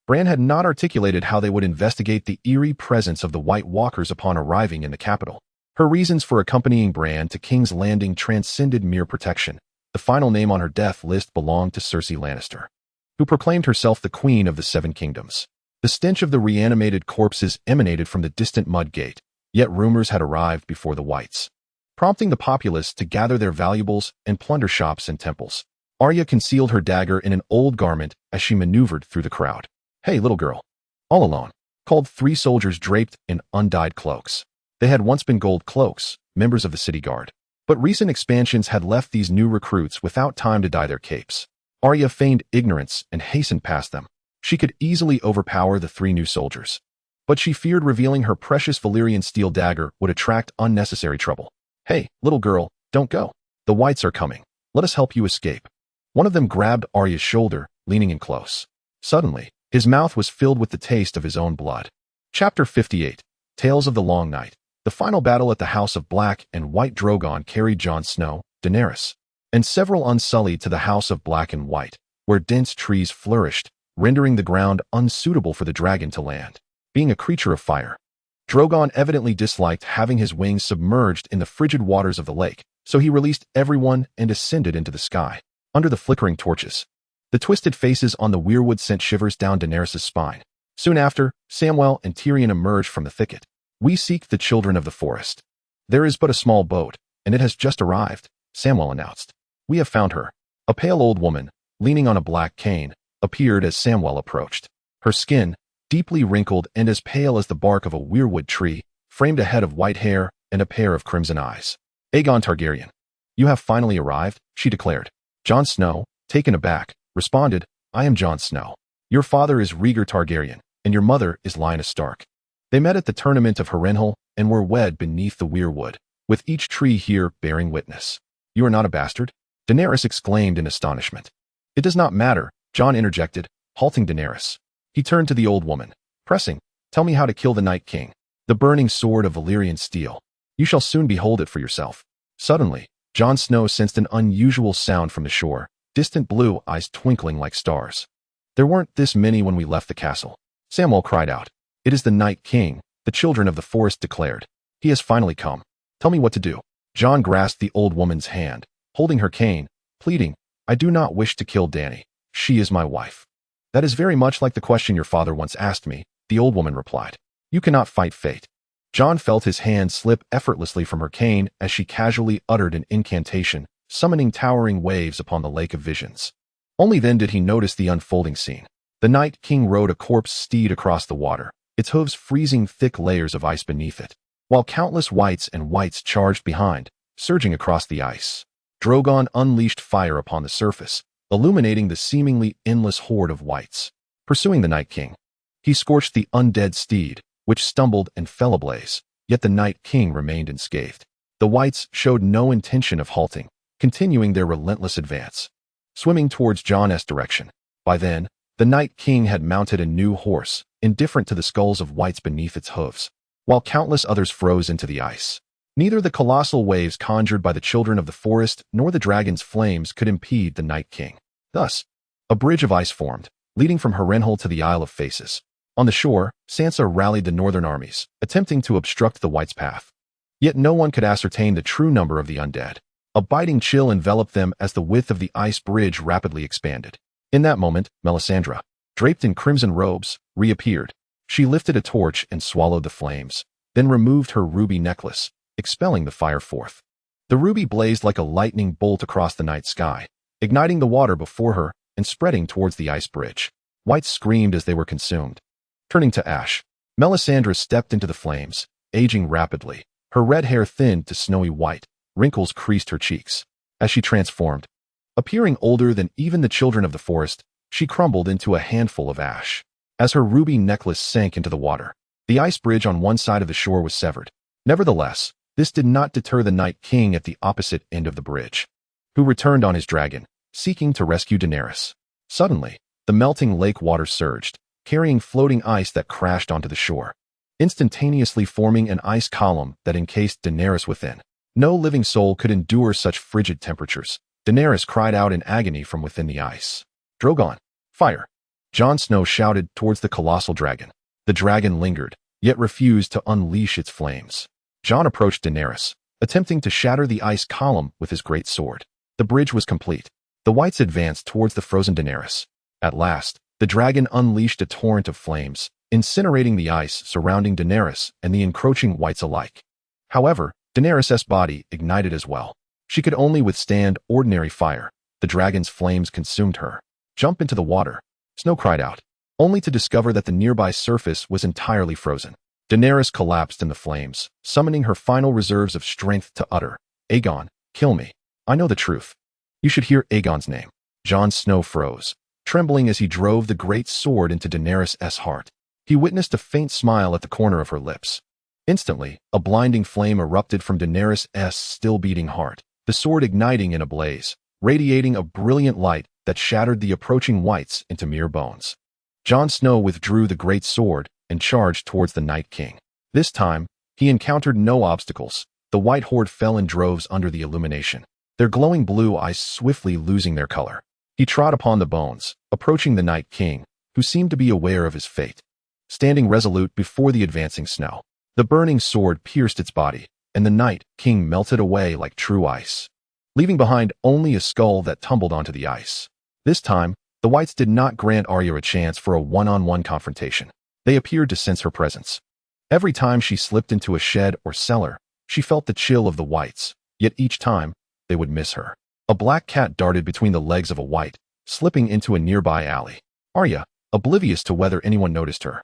Bran had not articulated how they would investigate the eerie presence of the White Walkers upon arriving in the capital. Her reasons for accompanying Bran to King's Landing transcended mere protection. The final name on her death list belonged to Cersei Lannister, who proclaimed herself the Queen of the Seven Kingdoms. The stench of the reanimated corpses emanated from the distant mud gate, yet rumors had arrived before the wights, prompting the populace to gather their valuables and plunder shops and temples. Arya concealed her dagger in an old garment as she maneuvered through the crowd. Hey, little girl. All alone, called three soldiers draped in undyed cloaks. They had once been gold cloaks, members of the city guard. But recent expansions had left these new recruits without time to dye their capes. Arya feigned ignorance and hastened past them. She could easily overpower the three new soldiers, but she feared revealing her precious Valyrian steel dagger would attract unnecessary trouble. Hey, little girl, don't go. The wights are coming. Let us help you escape. One of them grabbed Arya's shoulder, leaning in close. Suddenly, his mouth was filled with the taste of his own blood. Chapter 58, Tales of the Long Night. The final battle at the House of Black and White. Drogon carried Jon Snow, Daenerys, and several Unsullied to the House of Black and White, where dense trees flourished, rendering the ground unsuitable for the dragon to land. Being a creature of fire, Drogon evidently disliked having his wings submerged in the frigid waters of the lake, so he released everyone and ascended into the sky. Under the flickering torches, the twisted faces on the weirwood sent shivers down Daenerys' spine. Soon after, Samwell and Tyrion emerged from the thicket. "We seek the children of the forest. There is but a small boat, and it has just arrived," Samwell announced. "We have found her." A pale old woman, leaning on a black cane, appeared as Samwell approached. Her skin, deeply wrinkled and as pale as the bark of a weirwood tree, framed a head of white hair and a pair of crimson eyes. "Aegon Targaryen, you have finally arrived," she declared. Jon Snow, taken aback, responded, "I am Jon Snow. Your father is Rhaegar Targaryen, and your mother is Lyanna Stark. They met at the tournament of Harrenhal and were wed beneath the weirwood, with each tree here bearing witness." "You are not a bastard?" Daenerys exclaimed in astonishment. "It does not matter," Jon interjected, halting Daenerys. He turned to the old woman, pressing, "Tell me how to kill the Night King, the burning sword of Valyrian steel. You shall soon behold it for yourself." Suddenly, Jon Snow sensed an unusual sound from the shore, distant blue eyes twinkling like stars. "There weren't this many when we left the castle," Samwell cried out. "It is the Night King," the children of the forest declared. "He has finally come. Tell me what to do." Jon grasped the old woman's hand, holding her cane, pleading, "I do not wish to kill Dany. She is my wife." "That is very much like the question your father once asked me," the old woman replied. "You cannot fight fate." Jon felt his hand slip effortlessly from her cane as she casually uttered an incantation, summoning towering waves upon the Lake of Visions. Only then did he notice the unfolding scene. The Night King rode a corpse steed across the water, its hooves freezing thick layers of ice beneath it, while countless wights and wights charged behind, surging across the ice. Drogon unleashed fire upon the surface, illuminating the seemingly endless horde of wights. Pursuing the Night King, he scorched the undead steed, which stumbled and fell ablaze, yet the Night King remained unscathed. The wights showed no intention of halting, continuing their relentless advance, swimming towards Jon's direction. By then, the Night King had mounted a new horse, indifferent to the skulls of wights beneath its hooves, while countless others froze into the ice. Neither the colossal waves conjured by the children of the forest nor the dragon's flames could impede the Night King. Thus, a bridge of ice formed, leading from Harrenhal to the Isle of Faces. On the shore, Sansa rallied the northern armies, attempting to obstruct the wights' path. Yet no one could ascertain the true number of the undead. A biting chill enveloped them as the width of the ice bridge rapidly expanded. In that moment, Melisandre, draped in crimson robes, reappeared. She lifted a torch and swallowed the flames, then removed her ruby necklace, expelling the fire forth. The ruby blazed like a lightning bolt across the night sky, igniting the water before her and spreading towards the ice bridge. Wights screamed as they were consumed. Turning to ash, Melisandre stepped into the flames, aging rapidly. Her red hair thinned to snowy white, wrinkles creased her cheeks. As she transformed, appearing older than even the children of the forest, she crumbled into a handful of ash. As her ruby necklace sank into the water, the ice bridge on one side of the shore was severed. Nevertheless, this did not deter the Night King at the opposite end of the bridge, who returned on his dragon, seeking to rescue Daenerys. Suddenly, the melting lake water surged, carrying floating ice that crashed onto the shore, instantaneously forming an ice column that encased Daenerys within. No living soul could endure such frigid temperatures. Daenerys cried out in agony from within the ice. "Drogon, fire!" Jon Snow shouted towards the colossal dragon. The dragon lingered, yet refused to unleash its flames. Jon approached Daenerys, attempting to shatter the ice column with his great sword. The bridge was complete. The wights advanced towards the frozen Daenerys. At last, the dragon unleashed a torrent of flames, incinerating the ice surrounding Daenerys and the encroaching wights alike. However, Daenerys' body ignited as well. She could only withstand ordinary fire. The dragon's flames consumed her. "Jump into the water," Snow cried out, only to discover that the nearby surface was entirely frozen. Daenerys collapsed in the flames, summoning her final reserves of strength to utter, "Aegon, kill me. I know the truth." "You should hear Aegon's name." Jon Snow froze, trembling as he drove the great sword into Daenerys' heart. He witnessed a faint smile at the corner of her lips. Instantly, a blinding flame erupted from Daenerys' still-beating heart, the sword igniting in a blaze, radiating a brilliant light that shattered the approaching wights into mere bones. Jon Snow withdrew the great sword and charged towards the Night King. This time, he encountered no obstacles. The white horde fell in droves under the illumination, their glowing blue eyes swiftly losing their color. He trod upon the bones, approaching the Night King, who seemed to be aware of his fate. Standing resolute before the advancing snow, the burning sword pierced its body, and the Night King melted away like true ice, leaving behind only a skull that tumbled onto the ice. This time, the wights did not grant Arya a chance for a one-on-one confrontation. They appeared to sense her presence. Every time she slipped into a shed or cellar, she felt the chill of the wights, yet each time, they would miss her. A black cat darted between the legs of a wight, slipping into a nearby alley. Arya, oblivious to whether anyone noticed her,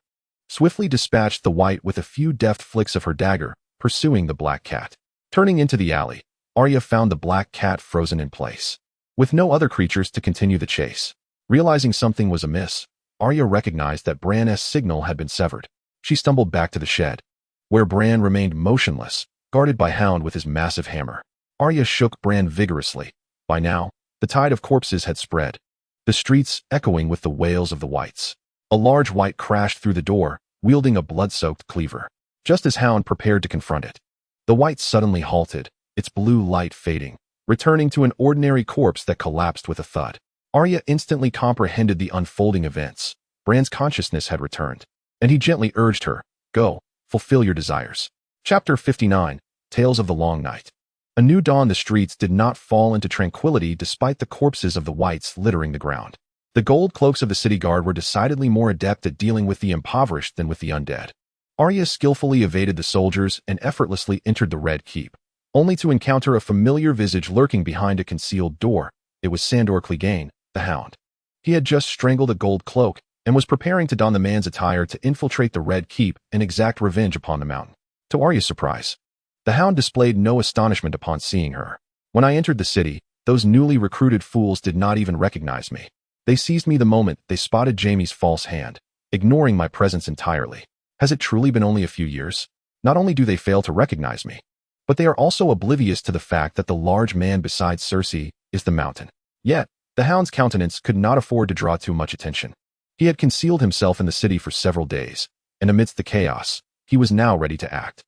swiftly dispatched the wight with a few deft flicks of her dagger, pursuing the black cat. Turning into the alley, Arya found the black cat frozen in place, with no other creatures to continue the chase. Realizing something was amiss, Arya recognized that Bran's signal had been severed. She stumbled back to the shed, where Bran remained motionless, guarded by Hound with his massive hammer. Arya shook Bran vigorously. By now, the tide of corpses had spread, the streets echoing with the wails of the wights. A large wight crashed through the door, wielding a blood-soaked cleaver. Just as Hound prepared to confront it, the wight suddenly halted, its blue light fading, returning to an ordinary corpse that collapsed with a thud. Arya instantly comprehended the unfolding events. Bran's consciousness had returned, and he gently urged her, "Go, fulfill your desires." Chapter 59, Tales of the Long Night. A new dawn. The streets did not fall into tranquility despite the corpses of the wights littering the ground. The gold cloaks of the city guard were decidedly more adept at dealing with the impoverished than with the undead. Arya skillfully evaded the soldiers and effortlessly entered the Red Keep, only to encounter a familiar visage lurking behind a concealed door. It was Sandor Clegane, the Hound. He had just strangled a gold cloak and was preparing to don the man's attire to infiltrate the Red Keep and exact revenge upon the mountain. To Arya's surprise, the Hound displayed no astonishment upon seeing her. "When I entered the city, those newly recruited fools did not even recognize me. They seized me the moment they spotted Jaime's false hand, ignoring my presence entirely. Has it truly been only a few years? Not only do they fail to recognize me, but they are also oblivious to the fact that the large man beside Cersei is the mountain." Yet, the Hound's countenance could not afford to draw too much attention. He had concealed himself in the city for several days, and amidst the chaos, he was now ready to act.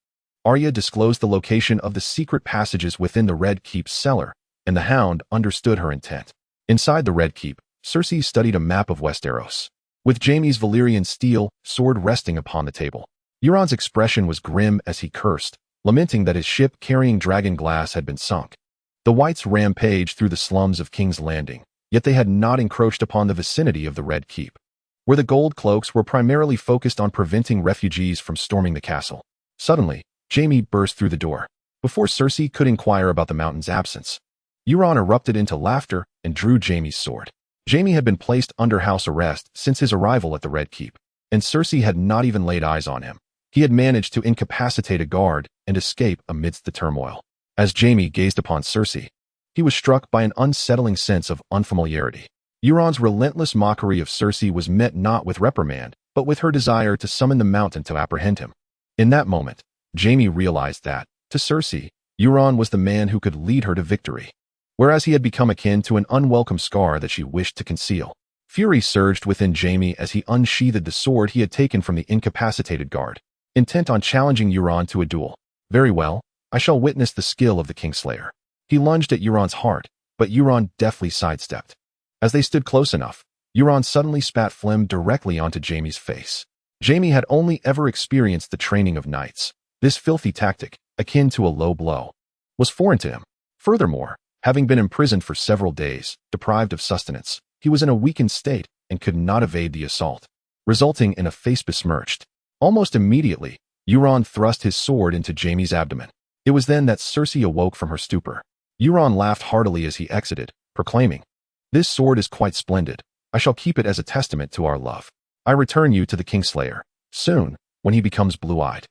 Arya disclosed the location of the secret passages within the Red Keep's cellar, and the Hound understood her intent. Inside the Red Keep, Cersei studied a map of Westeros, with Jaime's Valyrian steel sword resting upon the table. Euron's expression was grim as he cursed, lamenting that his ship carrying dragon glass had been sunk. The wights rampaged through the slums of King's Landing, yet they had not encroached upon the vicinity of the Red Keep, where the gold cloaks were primarily focused on preventing refugees from storming the castle. Suddenly, Jaime burst through the door. Before Cersei could inquire about the mountain's absence, Euron erupted into laughter and drew Jaime's sword. Jaime had been placed under house arrest since his arrival at the Red Keep, and Cersei had not even laid eyes on him. He had managed to incapacitate a guard and escape amidst the turmoil. As Jaime gazed upon Cersei, he was struck by an unsettling sense of unfamiliarity. Euron's relentless mockery of Cersei was met not with reprimand, but with her desire to summon the mountain to apprehend him. In that moment, Jaime realized that, to Cersei, Euron was the man who could lead her to victory, whereas he had become akin to an unwelcome scar that she wished to conceal. Fury surged within Jaime as he unsheathed the sword he had taken from the incapacitated guard, intent on challenging Euron to a duel. "Very well, I shall witness the skill of the Kingslayer." He lunged at Euron's heart, but Euron deftly sidestepped. As they stood close enough, Euron suddenly spat phlegm directly onto Jaime's face. Jaime had only ever experienced the training of knights. This filthy tactic, akin to a low blow, was foreign to him. Furthermore, having been imprisoned for several days, deprived of sustenance, he was in a weakened state and could not evade the assault, resulting in a face besmirched. Almost immediately, Euron thrust his sword into Jaime's abdomen. It was then that Cersei awoke from her stupor. Euron laughed heartily as he exited, proclaiming, "This sword is quite splendid. I shall keep it as a testament to our love. I return you to the Kingslayer. Soon, when he becomes blue-eyed,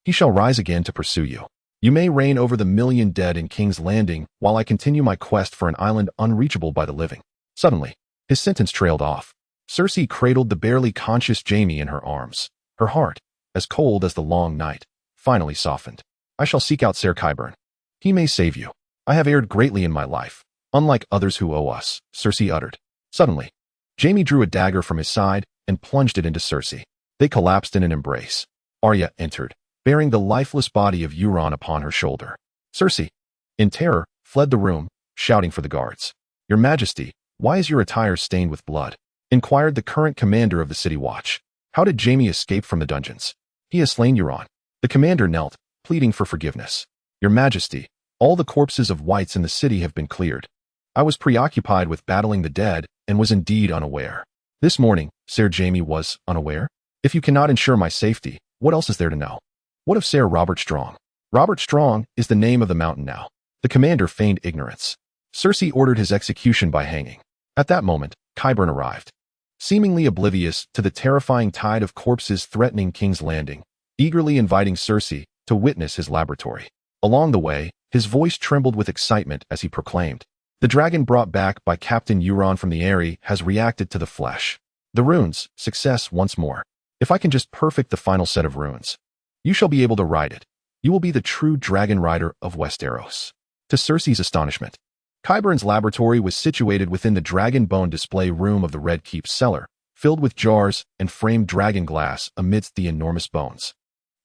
he shall rise again to pursue you. You may reign over the million dead in King's Landing while I continue my quest for an island unreachable by the living." Suddenly, his sentence trailed off. Cersei cradled the barely conscious Jaime in her arms. Her heart, as cold as the long night, finally softened. "I shall seek out Ser Qyburn. He may save you. I have erred greatly in my life, unlike others who owe us," Cersei uttered. Suddenly, Jaime drew a dagger from his side and plunged it into Cersei. They collapsed in an embrace. Arya entered, bearing the lifeless body of Euron upon her shoulder. Cersei, in terror, fled the room, shouting for the guards. "Your Majesty, "Why is your attire stained with blood?" inquired the current commander of the city watch. "How did Jaime escape from the dungeons?" "He has slain Euron." The commander knelt, pleading for forgiveness. "Your Majesty, all the corpses of wights in the city have been cleared. I was preoccupied with battling the dead and was indeed unaware." "This morning, Sir Jaime was unaware? If you cannot ensure my safety, what else is there to know?" "What of Sir Robert Strong?" "Robert Strong is the name of the mountain now." The commander feigned ignorance. "Cersei ordered his execution by hanging." At that moment, Qyburn arrived. Seemingly oblivious to the terrifying tide of corpses threatening King's Landing, eagerly inviting Cersei to witness his laboratory. Along the way, his voice trembled with excitement as he proclaimed, "The dragon brought back by Captain Euron from the Eyrie has reacted to the flesh. The runes, success once more. If I can just perfect the final set of runes, you shall be able to ride it. You will be the true dragon rider of Westeros." To Cersei's astonishment, Qyburn's laboratory was situated within the dragon bone display room of the Red Keep cellar, filled with jars and framed dragon glass amidst the enormous bones.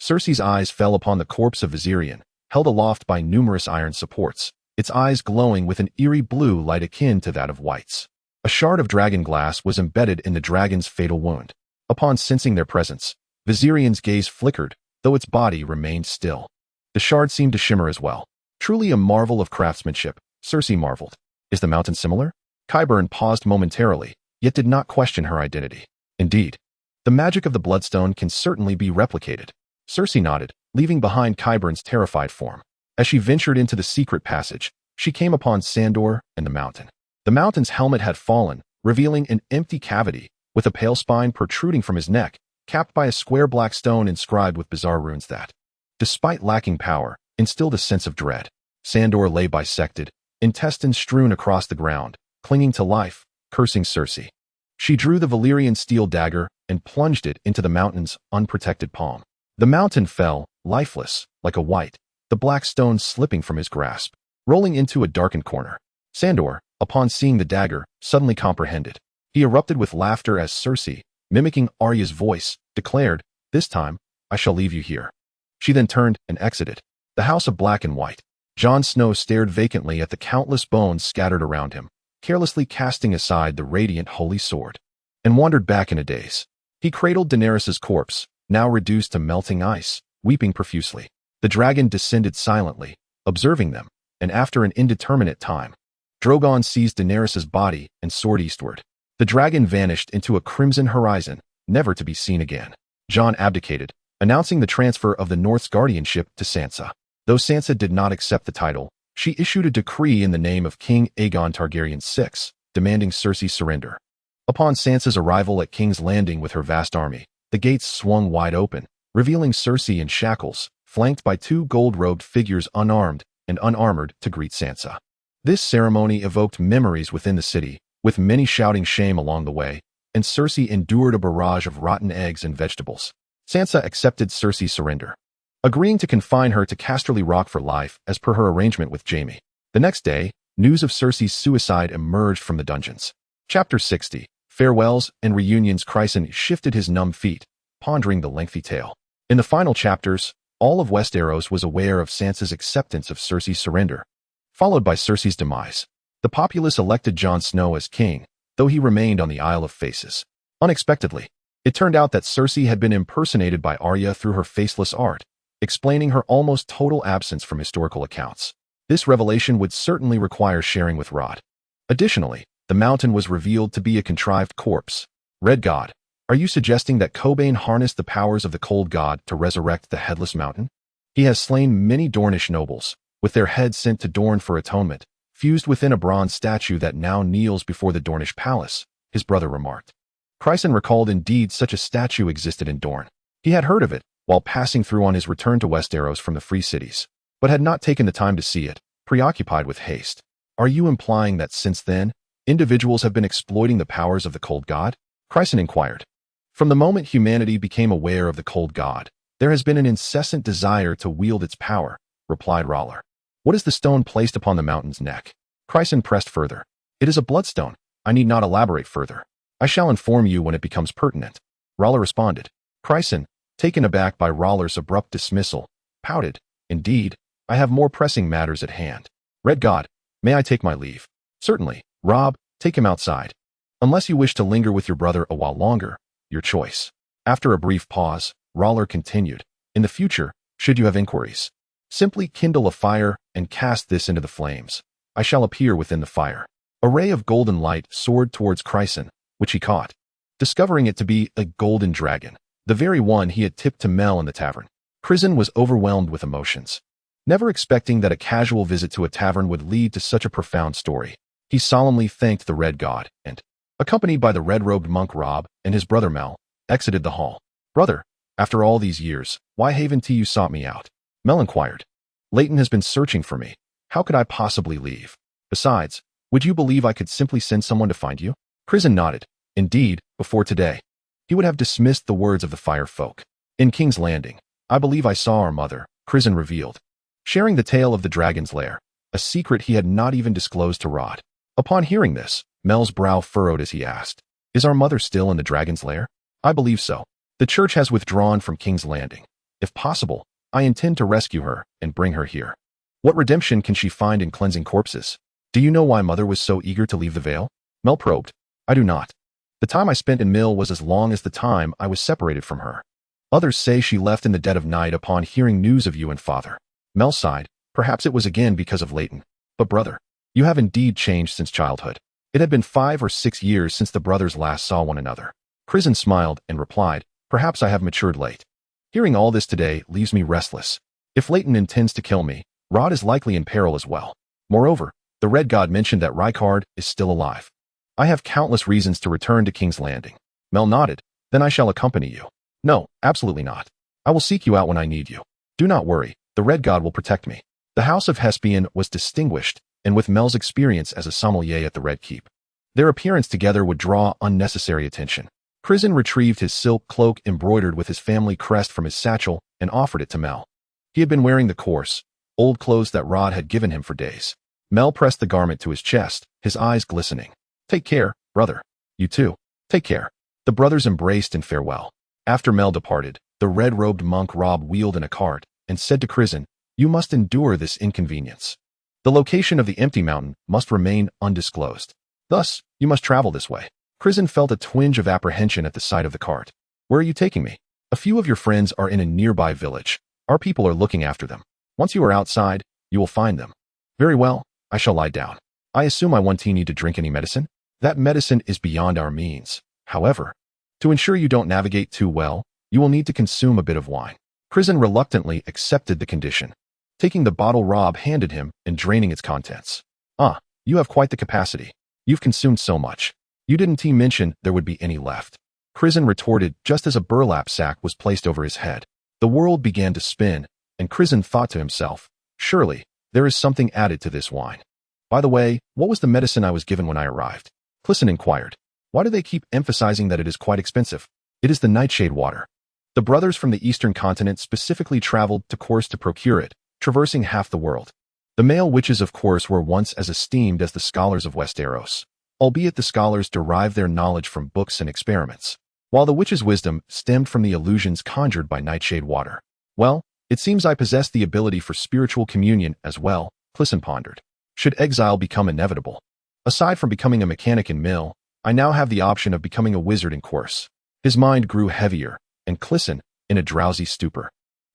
Cersei's eyes fell upon the corpse of Viserion, held aloft by numerous iron supports, its eyes glowing with an eerie blue light akin to that of wights. A shard of dragon glass was embedded in the dragon's fatal wound. Upon sensing their presence, Viserion's gaze flickered, though its body remained still. The shard seemed to shimmer as well. Truly a marvel of craftsmanship, Cersei marveled. "Is the mountain similar?" Qyburn paused momentarily, yet did not question her identity. "Indeed, the magic of the bloodstone can certainly be replicated." Cersei nodded, leaving behind Qyburn's terrified form. As she ventured into the secret passage, she came upon Sandor and the mountain. The mountain's helmet had fallen, revealing an empty cavity, with a pale spine protruding from his neck, capped by a square black stone inscribed with bizarre runes that, despite lacking power, instilled a sense of dread. Sandor lay bisected, intestines strewn across the ground, clinging to life, cursing Cersei. She drew the Valyrian steel dagger and plunged it into the mountain's unprotected palm. The mountain fell, lifeless, like a wight, the black stone slipping from his grasp, rolling into a darkened corner. Sandor, upon seeing the dagger, suddenly comprehended. He erupted with laughter as Cersei, mimicking Arya's voice, declared, "This time, I shall leave you here." She then turned and exited. The House of Black and White. Jon Snow stared vacantly at the countless bones scattered around him, carelessly casting aside the radiant holy sword, and wandered back in a daze. He cradled Daenerys's corpse, now reduced to melting ice, weeping profusely. The dragon descended silently, observing them, and after an indeterminate time, Drogon seized Daenerys's body and soared eastward. The dragon vanished into a crimson horizon, never to be seen again. Jon abdicated, announcing the transfer of the North's guardianship to Sansa. Though Sansa did not accept the title, she issued a decree in the name of King Aegon Targaryen VI, demanding Cersei's surrender. Upon Sansa's arrival at King's Landing with her vast army, the gates swung wide open, revealing Cersei in shackles, flanked by two gold-robed figures unarmed and unarmored to greet Sansa. This ceremony evoked memories within the city, with many shouting shame along the way, and Cersei endured a barrage of rotten eggs and vegetables. Sansa accepted Cersei's surrender, agreeing to confine her to Casterly Rock for life as per her arrangement with Jaime. The next day, news of Cersei's suicide emerged from the dungeons. Chapter 60. Farewells and Reunions. Crisen shifted his numb feet, pondering the lengthy tale. In the final chapters, all of Westeros was aware of Sansa's acceptance of Cersei's surrender, followed by Cersei's demise. The populace elected Jon Snow as king, though he remained on the Isle of Faces. Unexpectedly, it turned out that Cersei had been impersonated by Arya through her faceless art, explaining her almost total absence from historical accounts. This revelation would certainly require sharing with Rod. Additionally, the mountain was revealed to be a contrived corpse. Red God, are you suggesting that Cobain harnessed the powers of the cold god to resurrect the headless mountain? He has slain many Dornish nobles, with their heads sent to Dorne for atonement, fused within a bronze statue that now kneels before the Dornish palace, his brother remarked. Crisen recalled indeed such a statue existed in Dorne. He had heard of it while passing through on his return to Westeros from the Free Cities, but had not taken the time to see it, preoccupied with haste. Are you implying that since then, individuals have been exploiting the powers of the cold god? Crisen inquired. From the moment humanity became aware of the cold god, there has been an incessant desire to wield its power, replied R'hllor. What is the stone placed upon the mountain's neck? Crisen pressed further. It is a bloodstone. I need not elaborate further. I shall inform you when it becomes pertinent. R'hllor responded. Crisen, taken aback by R'hllor's abrupt dismissal, pouted. Indeed, I have more pressing matters at hand. Red God, may I take my leave? Certainly. Robb, Take him outside. Unless you wish to linger with your brother a while longer, your choice. After a brief pause, R.R. continued, in the future, should you have inquiries, simply kindle a fire and cast this into the flames. I shall appear within the fire. A ray of golden light soared towards Crisen, which he caught, discovering it to be a golden dragon, the very one he had tipped to Mel in the tavern. Crisen was overwhelmed with emotions. Never expecting that a casual visit to a tavern would lead to such a profound story, he solemnly thanked the Red God and, accompanied by the red-robed monk Rob and his brother Mel, exited the hall. Brother, after all these years, why haven't you sought me out? Mel inquired. Leighton has been searching for me. How could I possibly leave? Besides, would you believe I could simply send someone to find you? Crisen nodded. Indeed, before today, he would have dismissed the words of the fire folk. In King's Landing, I believe I saw our mother, Crisen revealed, sharing the tale of the dragon's lair, a secret he had not even disclosed to Rod. Upon hearing this, Mel's brow furrowed as he asked, is our mother still in the dragon's lair? I believe so. The church has withdrawn from King's Landing. If possible, I intend to rescue her and bring her here. What redemption can she find in cleansing corpses? Do you know why Mother was so eager to leave the Vale? Mel probed. I do not. The time I spent in Mill was as long as the time I was separated from her. Others say she left in the dead of night upon hearing news of you and Father. Mel sighed. Perhaps it was again because of Leighton. But brother, you have indeed changed since childhood. It had been 5 or 6 years since the brothers last saw one another. Crisen smiled and replied, perhaps I have matured late. Hearing all this today leaves me restless. If Leighton intends to kill me, Rod is likely in peril as well. Moreover, the Red God mentioned that Rykard is still alive. I have countless reasons to return to King's Landing. Mel nodded. Then I shall accompany you. No, absolutely not. I will seek you out when I need you. Do not worry, the Red God will protect me. The House of Heartsbane was distinguished, and with Mel's experience as a sommelier at the Red Keep, their appearance together would draw unnecessary attention. Crisen retrieved his silk cloak embroidered with his family crest from his satchel and offered it to Mel. He had been wearing the coarse, old clothes that Rod had given him for days. Mel pressed the garment to his chest, his eyes glistening. Take care, brother. You too. Take care. The brothers embraced in farewell. After Mel departed, the red-robed monk Rob wheeled in a cart and said to Crisen, you must endure this inconvenience. The location of the empty mountain must remain undisclosed. Thus, you must travel this way. Crisen felt a twinge of apprehension at the sight of the cart. Where are you taking me? A few of your friends are in a nearby village. Our people are looking after them. Once you are outside, you will find them. Very well, I shall lie down. I assume I won't need to drink any medicine? That medicine is beyond our means. However, to ensure you don't navigate too well, you will need to consume a bit of wine. Crisen reluctantly accepted the condition, taking the bottle Rob handed him and draining its contents. Ah, you have quite the capacity. You've consumed so much. You didn't mention there would be any left. Crisen retorted just as a burlap sack was placed over his head. The world began to spin, and Crisen thought to himself, surely, there is something added to this wine. By the way, what was the medicine I was given when I arrived? Crisen inquired. Why do they keep emphasizing that it is quite expensive? It is the nightshade water. The brothers from the eastern continent specifically traveled to Course to procure it, traversing half the world. The male witches of Course were once as esteemed as the scholars of Westeros, albeit the scholars derived their knowledge from books and experiments, while the witch's wisdom stemmed from the illusions conjured by nightshade water. Well, it seems I possess the ability for spiritual communion as well, Crisen pondered. Should exile become inevitable? Aside from becoming a mechanic in Mill, I now have the option of becoming a wizard in Course. His mind grew heavier, and Crisen, in a drowsy stupor,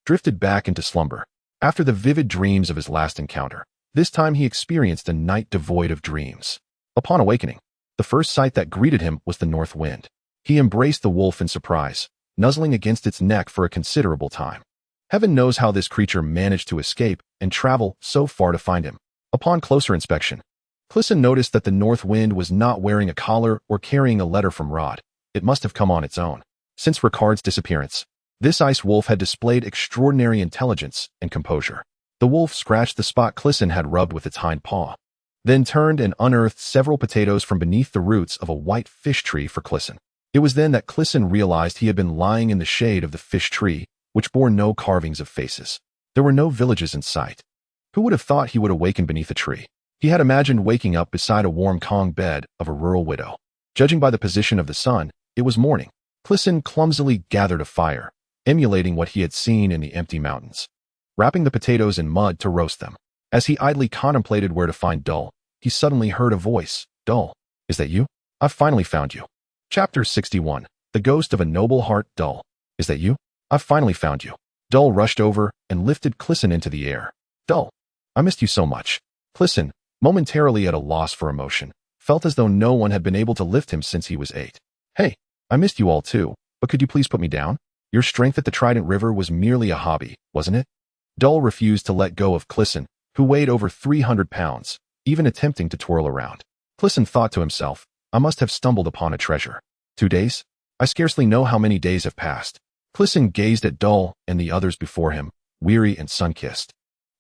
drifted back into slumber. After the vivid dreams of his last encounter, this time he experienced a night devoid of dreams. Upon awakening, the first sight that greeted him was the north wind. He embraced the wolf in surprise, nuzzling against its neck for a considerable time. Heaven knows how this creature managed to escape and travel so far to find him. Upon closer inspection, Crisen noticed that the north wind was not wearing a collar or carrying a letter from Rod. It must have come on its own. Since Ricard's disappearance, this ice wolf had displayed extraordinary intelligence and composure. The wolf scratched the spot Crisen had rubbed with its hind paw, then turned and unearthed several potatoes from beneath the roots of a white fish tree for Crisen. It was then that Crisen realized he had been lying in the shade of the fish tree, which bore no carvings of faces. There were no villages in sight. Who would have thought he would awaken beneath a tree? He had imagined waking up beside a warm Kong bed of a rural widow. Judging by the position of the sun, it was morning. Crisen clumsily gathered a fire, emulating what he had seen in the empty mountains, wrapping the potatoes in mud to roast them. As he idly contemplated where to find Dull, he suddenly heard a voice. Dull, Is that you? I've finally found you. Chapter 61. The Ghost of a Noble Heart. Dull. Is that you? I've finally found you. Dull rushed over and lifted Crisen into the air. Dull. I missed you so much. Crisen, momentarily at a loss for emotion, felt as though no one had been able to lift him since he was 8. Hey, I missed you all too, but could you please put me down? Your strength at the Trident River was merely a hobby, wasn't it? Dull refused to let go of Crisen, who weighed over 300 pounds, even attempting to twirl around. Crisen thought to himself, I must have stumbled upon a treasure. 2 days? I scarcely know how many days have passed. Crisen gazed at Dull and the others before him, weary and sun-kissed,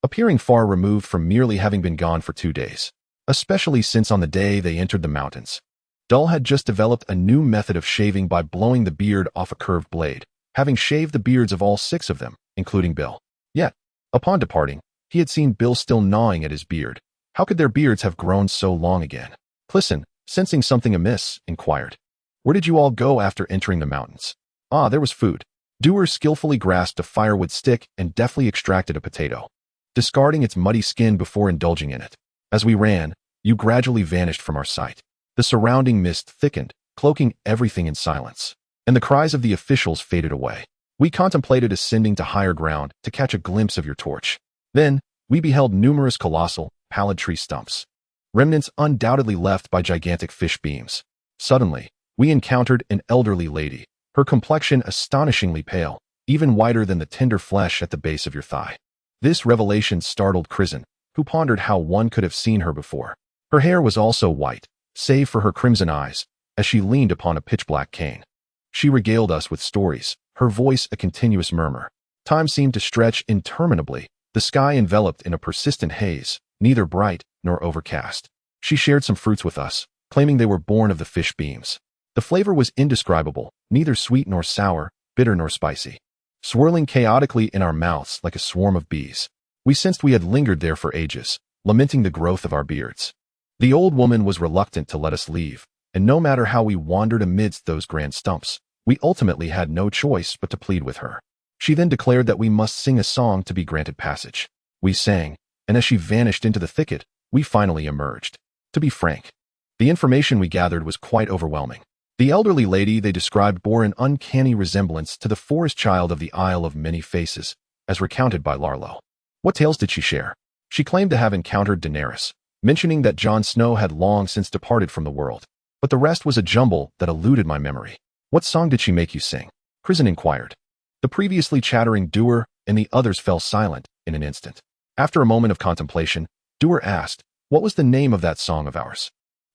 appearing far removed from merely having been gone for 2 days, especially since on the day they entered the mountains. Dull had just developed a new method of shaving by blowing the beard off a curved blade, having shaved the beards of all 6 of them, including Bill. Yet, upon departing, he had seen Bill still gnawing at his beard. How could their beards have grown so long again? Crisen, sensing something amiss, inquired. Where did you all go after entering the mountains? Ah, there was food. Doer skillfully grasped a firewood stick and deftly extracted a potato, discarding its muddy skin before indulging in it. As we ran, you gradually vanished from our sight. The surrounding mist thickened, cloaking everything in silence, and the cries of the officials faded away. We contemplated ascending to higher ground to catch a glimpse of your torch. Then, we beheld numerous colossal, pallid tree stumps, remnants undoubtedly left by gigantic fish beams. Suddenly, we encountered an elderly lady, her complexion astonishingly pale, even whiter than the tender flesh at the base of your thigh. This revelation startled Crisen, who pondered how one could have seen her before. Her hair was also white, save for her crimson eyes, as she leaned upon a pitch-black cane. She regaled us with stories, her voice a continuous murmur. Time seemed to stretch interminably, the sky enveloped in a persistent haze, neither bright nor overcast. She shared some fruits with us, claiming they were born of the fish beams. The flavor was indescribable, neither sweet nor sour, bitter nor spicy, swirling chaotically in our mouths like a swarm of bees. We sensed we had lingered there for ages, lamenting the growth of our beards. The old woman was reluctant to let us leave, and no matter how we wandered amidst those grand stumps, we ultimately had no choice but to plead with her. She then declared that we must sing a song to be granted passage. We sang, and as she vanished into the thicket, we finally emerged. To be frank, the information we gathered was quite overwhelming. The elderly lady they described bore an uncanny resemblance to the forest child of the Isle of Many Faces, as recounted by Larlo. What tales did she share? She claimed to have encountered Daenerys, mentioning that Jon Snow had long since departed from the world, but the rest was a jumble that eluded my memory. What song did she make you sing? Crisen inquired. The previously chattering Doer and the others fell silent in an instant. After a moment of contemplation, Doer asked, what was the name of that song of ours?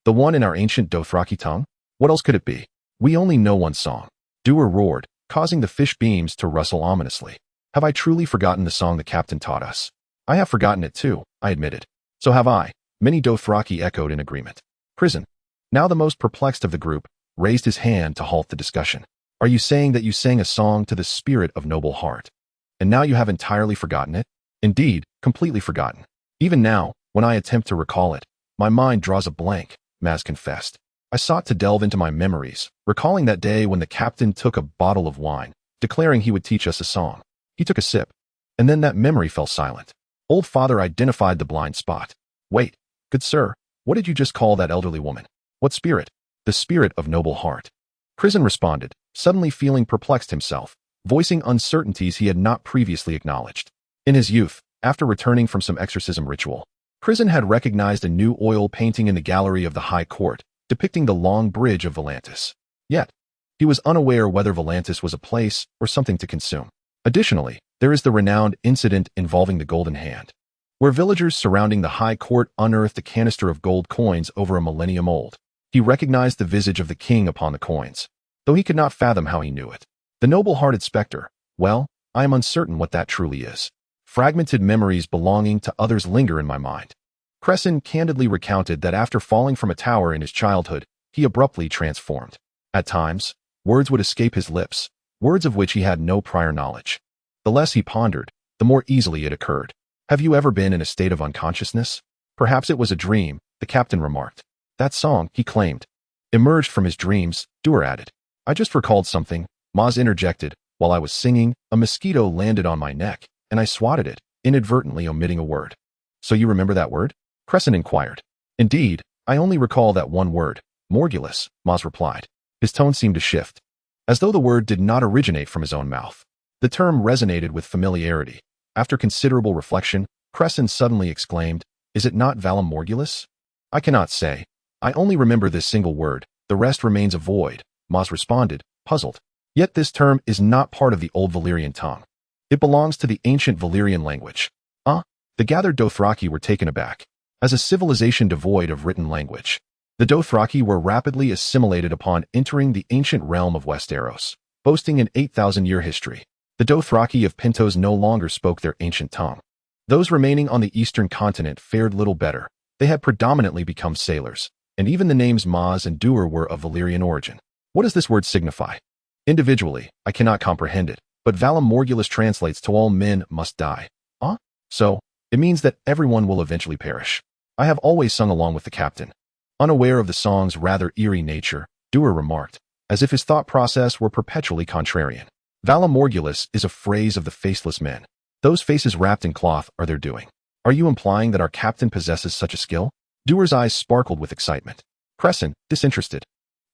The one in our ancient Dothraki tongue? What else could it be? We only know one song. Doer roared, causing the fish beams to rustle ominously. Have I truly forgotten the song the captain taught us? I have forgotten it too, I admitted. So have I. Many Dothraki echoed in agreement. Crisen, now the most perplexed of the group, raised his hand to halt the discussion. Are you saying that you sang a song to the spirit of noble heart, and now you have entirely forgotten it? Indeed, completely forgotten. Even now, when I attempt to recall it, my mind draws a blank, Maz confessed. I sought to delve into my memories, recalling that day when the captain took a bottle of wine, declaring he would teach us a song. He took a sip, and then that memory fell silent. Old Father identified the blind spot. Wait, good sir, what did you just call that elderly woman? What spirit? The spirit of noble heart. Crisen responded, suddenly feeling perplexed himself, voicing uncertainties he had not previously acknowledged. In his youth, after returning from some exorcism ritual, Crisen had recognized a new oil painting in the gallery of the High Court, depicting the long bridge of Volantis. Yet, he was unaware whether Volantis was a place or something to consume. Additionally, there is the renowned incident involving the Golden Hand, where villagers surrounding the High Court unearthed a canister of gold coins over a millennium old. He recognized the visage of the king upon the coins, though he could not fathom how he knew it. The noble-hearted specter, well, I am uncertain what that truly is. Fragmented memories belonging to others linger in my mind. Crisen candidly recounted that after falling from a tower in his childhood, he abruptly transformed. At times, words would escape his lips, words of which he had no prior knowledge. The less he pondered, the more easily it occurred. Have you ever been in a state of unconsciousness? Perhaps it was a dream, the captain remarked. That song, he claimed, emerged from his dreams, Doer added. I just recalled something, Maz interjected. While I was singing, a mosquito landed on my neck, and I swatted it, inadvertently omitting a word. So you remember that word? Crisen inquired. Indeed, I only recall that one word, Morgulus, Maz replied. His tone seemed to shift, as though the word did not originate from his own mouth. The term resonated with familiarity. After considerable reflection, Crisen suddenly exclaimed, "Is it not Valum Morgulus?" "I cannot say. I only remember this single word. The rest remains a void," Maz responded, puzzled. "Yet this term is not part of the Old Valyrian tongue. It belongs to the ancient Valyrian language." The gathered Dothraki were taken aback. As a civilization devoid of written language, the Dothraki were rapidly assimilated upon entering the ancient realm of Westeros. Boasting an 8,000-year history, the Dothraki of Pentos no longer spoke their ancient tongue. Those remaining on the eastern continent fared little better. They had predominantly become sailors, and even the names Maz and Duer were of Valyrian origin. What does this word signify? Individually, I cannot comprehend it, but Valum Morgulus translates to all men must die. So, it means that everyone will eventually perish. I have always sung along with the captain. Unaware of the song's rather eerie nature, Duer remarked, as if his thought process were perpetually contrarian. Valum Morgulus is a phrase of the faceless men. Those faces wrapped in cloth are their doing. Are you implying that our captain possesses such a skill? Duer's eyes sparkled with excitement. Crisen, disinterested,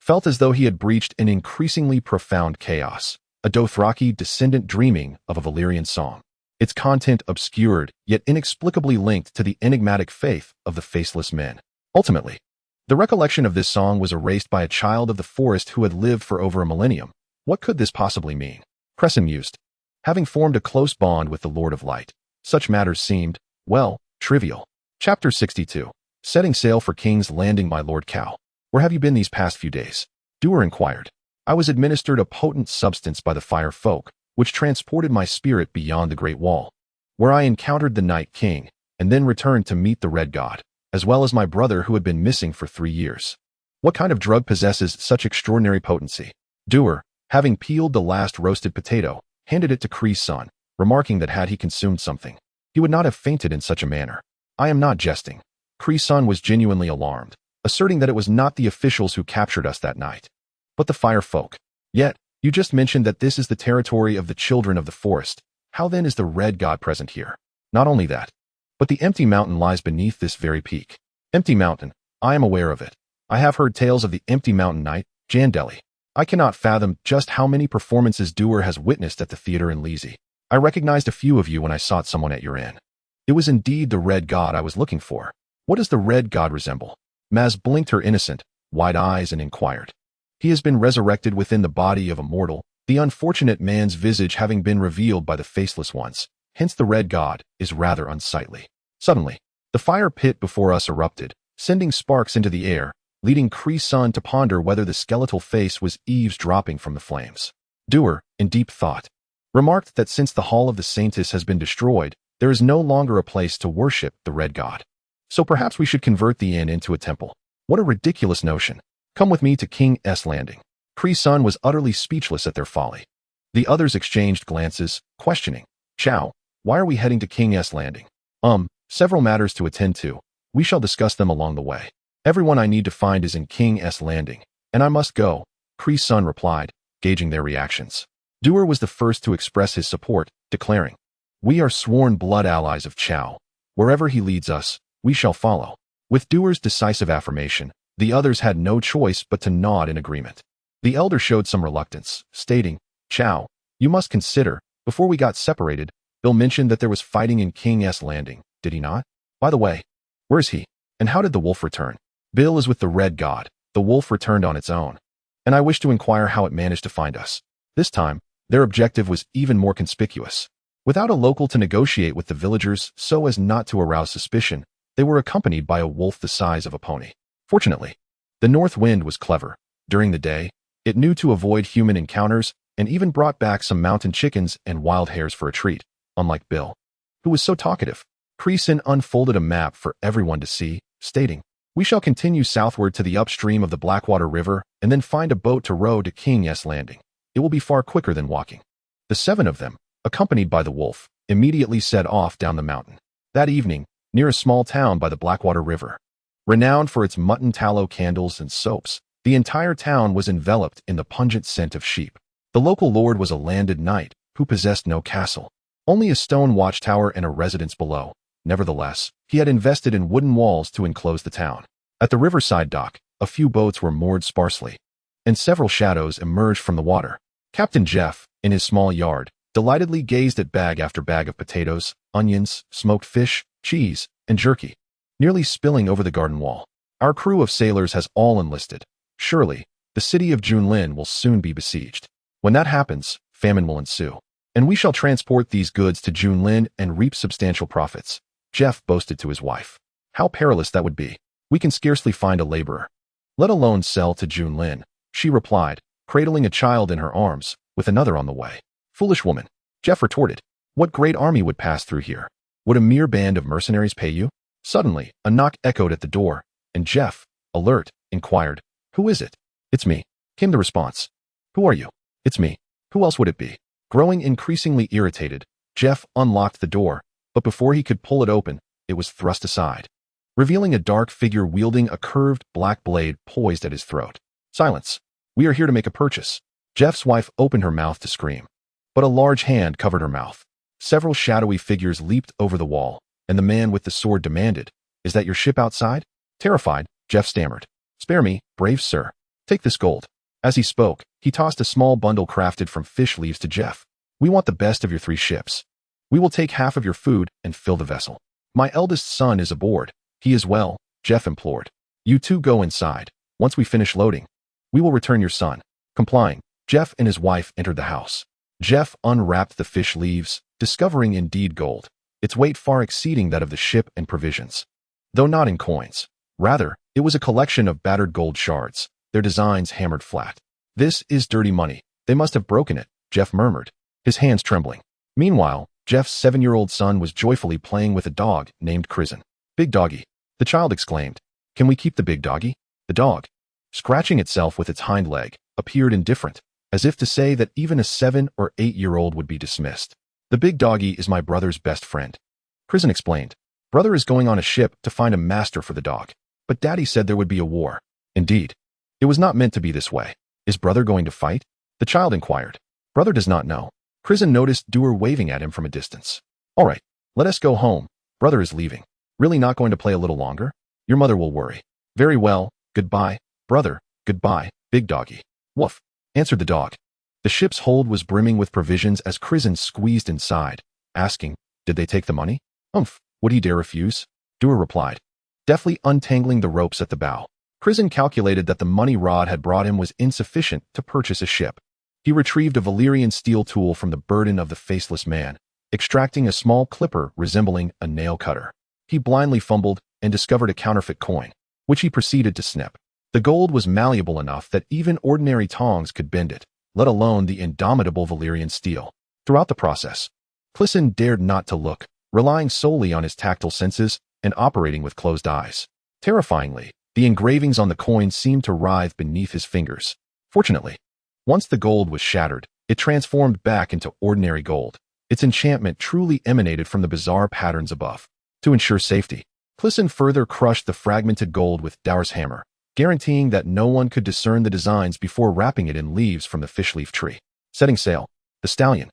felt as though he had breached an increasingly profound chaos, a Dothraki descendant dreaming of a Valyrian song, its content obscured yet inexplicably linked to the enigmatic faith of the faceless men. Ultimately, the recollection of this song was erased by a child of the forest who had lived for over a millennium. What could this possibly mean? Crisen mused. Having formed a close bond with the Lord of Light, such matters seemed, well, trivial. Chapter 62. Setting sail for King's Landing. My Lord Cal, where have you been these past few days? Duer inquired. I was administered a potent substance by the Fire Folk, which transported my spirit beyond the Great Wall, where I encountered the Night King, and then returned to meet the Red God, as well as my brother who had been missing for 3 years. What kind of drug possesses such extraordinary potency? Duer, having peeled the last roasted potato, handed it to Crisen, remarking that had he consumed something, he would not have fainted in such a manner. I am not jesting. Crisen was genuinely alarmed, asserting that it was not the officials who captured us that night, but the Fire Folk. Yet, you just mentioned that this is the territory of the Children of the Forest. How then is the Red God present here? Not only that, but the Empty Mountain lies beneath this very peak. Empty Mountain, I am aware of it. I have heard tales of the Empty Mountain Knight, Jandeli. I cannot fathom just how many performances Duer has witnessed at the theater in Lizzie. I recognized a few of you when I sought someone at your inn. It was indeed the Red God I was looking for. What does the Red God resemble? Maz blinked her innocent, wide eyes and inquired. He has been resurrected within the body of a mortal, the unfortunate man's visage having been revealed by the faceless ones. Hence the Red God is rather unsightly. Suddenly, the fire pit before us erupted, sending sparks into the air, leading Crisen to ponder whether the skeletal face was eavesdropping from the flames. Duer, in deep thought, remarked that since the Hall of the Saintess has been destroyed, there is no longer a place to worship the Red God. So perhaps we should convert the inn into a temple. What a ridiculous notion. Come with me to King's Landing. Crisen was utterly speechless at their folly. The others exchanged glances, questioning. Chow, why are we heading to King's Landing? Several matters to attend to. We shall discuss them along the way. Everyone I need to find is in King's Landing, and I must go, Crisen replied, gauging their reactions. Duer was the first to express his support, declaring, We are sworn blood allies of Chow. Wherever he leads us, we shall follow. With Duer's decisive affirmation, the others had no choice but to nod in agreement. The elder showed some reluctance, stating, Chow, you must consider, before we got separated, Bill mentioned that there was fighting in King's Landing, did he not? By the way, where is he? And how did the wolf return? Bill is with the Red God. The wolf returned on its own. And I wish to inquire how it managed to find us. This time, their objective was even more conspicuous. Without a local to negotiate with the villagers so as not to arouse suspicion, they were accompanied by a wolf the size of a pony. Fortunately, the North Wind was clever. During the day, it knew to avoid human encounters and even brought back some mountain chickens and wild hares for a treat, unlike Bill, who was so talkative. Crisen unfolded a map for everyone to see, stating, We shall continue southward to the upstream of the Blackwater River and then find a boat to row to King's Landing. It will be far quicker than walking. The 7 of them, accompanied by the wolf, immediately set off down the mountain. That evening, near a small town by the Blackwater River, renowned for its mutton tallow candles and soaps, the entire town was enveloped in the pungent scent of sheep. The local lord was a landed knight who possessed no castle, only a stone watchtower and a residence below. Nevertheless, he had invested in wooden walls to enclose the town. At the riverside dock, a few boats were moored sparsely, and several shadows emerged from the water. Captain Jeff, in his small yard, delightedly gazed at bag after bag of potatoes, onions, smoked fish, cheese, and jerky, nearly spilling over the garden wall. Our crew of sailors has all enlisted. Surely, the city of Junlin will soon be besieged. When that happens, famine will ensue, and we shall transport these goods to Junlin and reap substantial profits. Jeff boasted to his wife. How perilous that would be. We can scarcely find a laborer, let alone sell to Junlin, she replied, cradling a child in her arms, with another on the way. Foolish woman, Jeff retorted. What great army would pass through here? Would a mere band of mercenaries pay you? Suddenly, a knock echoed at the door, and Jeff, alert, inquired, Who is it? It's me, came the response. Who are you? It's me. Who else would it be? Growing increasingly irritated, Jeff unlocked the door, but before he could pull it open, it was thrust aside, revealing a dark figure wielding a curved black blade poised at his throat. Silence. We are here to make a purchase. Jeff's wife opened her mouth to scream, but a large hand covered her mouth. Several shadowy figures leaped over the wall, and the man with the sword demanded, Is that your ship outside? Terrified, Jeff stammered. Spare me, brave sir. Take this gold. As he spoke, he tossed a small bundle crafted from fish leaves to Jeff. We want the best of your 3 ships. We will take half of your food and fill the vessel. My eldest son is aboard. He is well, Jeff implored. You two go inside. Once we finish loading, we will return your son. Complying, Jeff and his wife entered the house. Jeff unwrapped the fish leaves, discovering indeed gold, its weight far exceeding that of the ship and provisions. Though not in coins. Rather, it was a collection of battered gold shards, their designs hammered flat. This is dirty money. They must have broken it, Jeff murmured, his hands trembling. Meanwhile, Jeff's 7-year-old son was joyfully playing with a dog named Crisen. Big doggy, the child exclaimed. Can we keep the big doggy? The dog, scratching itself with its hind leg, appeared indifferent, as if to say that even a 7 or 8-year-old would be dismissed. The big doggy is my brother's best friend, Crisen explained. Brother is going on a ship to find a master for the dog, but Daddy said there would be a war. Indeed. It was not meant to be this way. Is brother going to fight? The child inquired. Brother does not know. Crisen noticed Dewar waving at him from a distance. All right, let us go home. Brother is leaving. Really not going to play a little longer? Your mother will worry. Very well, goodbye, brother, goodbye, big doggy. Woof, answered the dog. The ship's hold was brimming with provisions as Crisen squeezed inside, asking, Did they take the money? Would he dare refuse? Dewar replied, deftly untangling the ropes at the bow. Crisen calculated that the money Rod had brought him was insufficient to purchase a ship. He retrieved a Valyrian steel tool from the burden of the faceless man, extracting a small clipper resembling a nail cutter. He blindly fumbled and discovered a counterfeit coin, which he proceeded to snip. The gold was malleable enough that even ordinary tongs could bend it, let alone the indomitable Valyrian steel. Throughout the process, Crisen dared not to look, relying solely on his tactile senses and operating with closed eyes. Terrifyingly, the engravings on the coin seemed to writhe beneath his fingers. Fortunately, once the gold was shattered, it transformed back into ordinary gold. Its enchantment truly emanated from the bizarre patterns above. To ensure safety, Crisen further crushed the fragmented gold with Dewar's hammer, guaranteeing that no one could discern the designs before wrapping it in leaves from the fishleaf tree. Setting sail, the stallion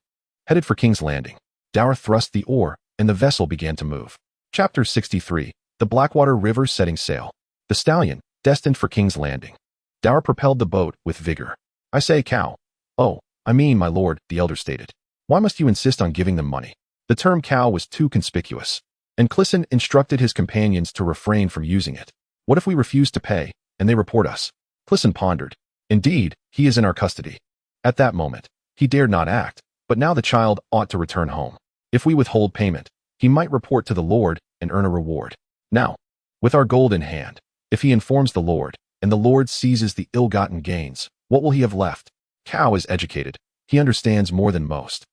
headed for King's Landing. Dewar thrust the oar, and the vessel began to move. Chapter 63, The Blackwater River setting sail. The stallion, destined for King's Landing. Dewar propelled the boat with vigor. I say, cow. Oh, I mean, my lord, the elder stated. Why must you insist on giving them money? The term cow was too conspicuous, and Crisen instructed his companions to refrain from using it. What if we refuse to pay, and they report us? Crisen pondered. Indeed, he is in our custody. At that moment, he dared not act, but now the child ought to return home. If we withhold payment, he might report to the Lord and earn a reward. Now, with our gold in hand, if he informs the Lord, and the Lord seizes the ill-gotten gains, what will he have left? Cow is educated. He understands more than most.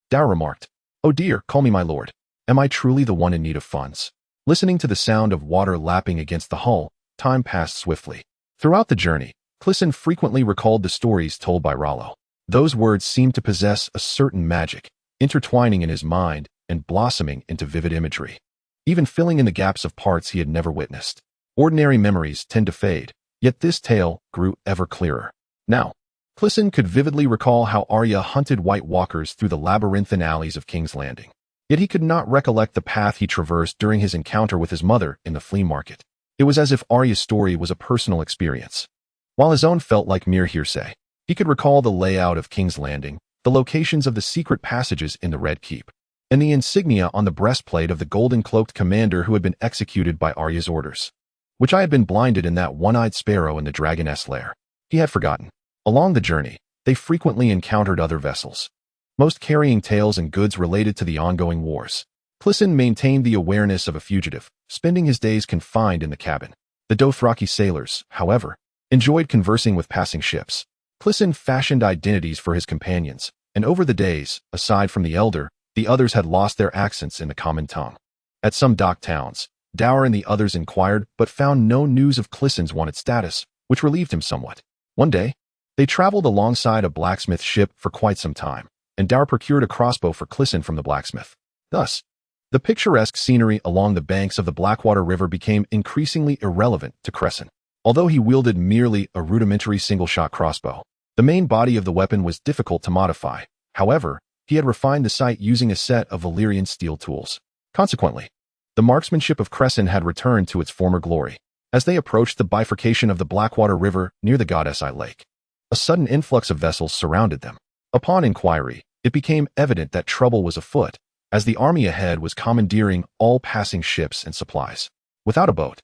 Dewar remarked, Oh dear, call me my lord. Am I truly the one in need of funds? Listening to the sound of water lapping against the hull, time passed swiftly. Throughout the journey, Crisen frequently recalled the stories told by Rollo. Those words seemed to possess a certain magic, intertwining in his mind and blossoming into vivid imagery, even filling in the gaps of parts he had never witnessed. Ordinary memories tend to fade, yet this tale grew ever clearer. Now, Crisen could vividly recall how Arya hunted White Walkers through the labyrinthine alleys of King's Landing. Yet he could not recollect the path he traversed during his encounter with his mother in the flea market. It was as if Arya's story was a personal experience, while his own felt like mere hearsay. He could recall the layout of King's Landing, the locations of the secret passages in the Red Keep, and the insignia on the breastplate of the golden-cloaked commander who had been executed by Arya's orders, which I had been blinded in that one-eyed sparrow in the dragoness lair. He had forgotten. Along the journey, they frequently encountered other vessels, most carrying tales and goods related to the ongoing wars. Crisen maintained the awareness of a fugitive, spending his days confined in the cabin. The Dothraki sailors, however, enjoyed conversing with passing ships. Crisen fashioned identities for his companions, and over the days, aside from the elder, the others had lost their accents in the common tongue. At some dock towns, Dower and the others inquired but found no news of Crisen's wanted status, which relieved him somewhat. One day, they traveled alongside a blacksmith ship for quite some time, and Dower procured a crossbow for Crisen from the blacksmith. Thus, the picturesque scenery along the banks of the Blackwater River became increasingly irrelevant to Crisen. Although he wielded merely a rudimentary single-shot crossbow, the main body of the weapon was difficult to modify. However, he had refined the sight using a set of Valyrian steel tools. Consequently, the marksmanship of Crisen had returned to its former glory. As they approached the bifurcation of the Blackwater River near the Goddess Eye Lake, a sudden influx of vessels surrounded them. Upon inquiry, it became evident that trouble was afoot, as the army ahead was commandeering all passing ships and supplies. Without a boat,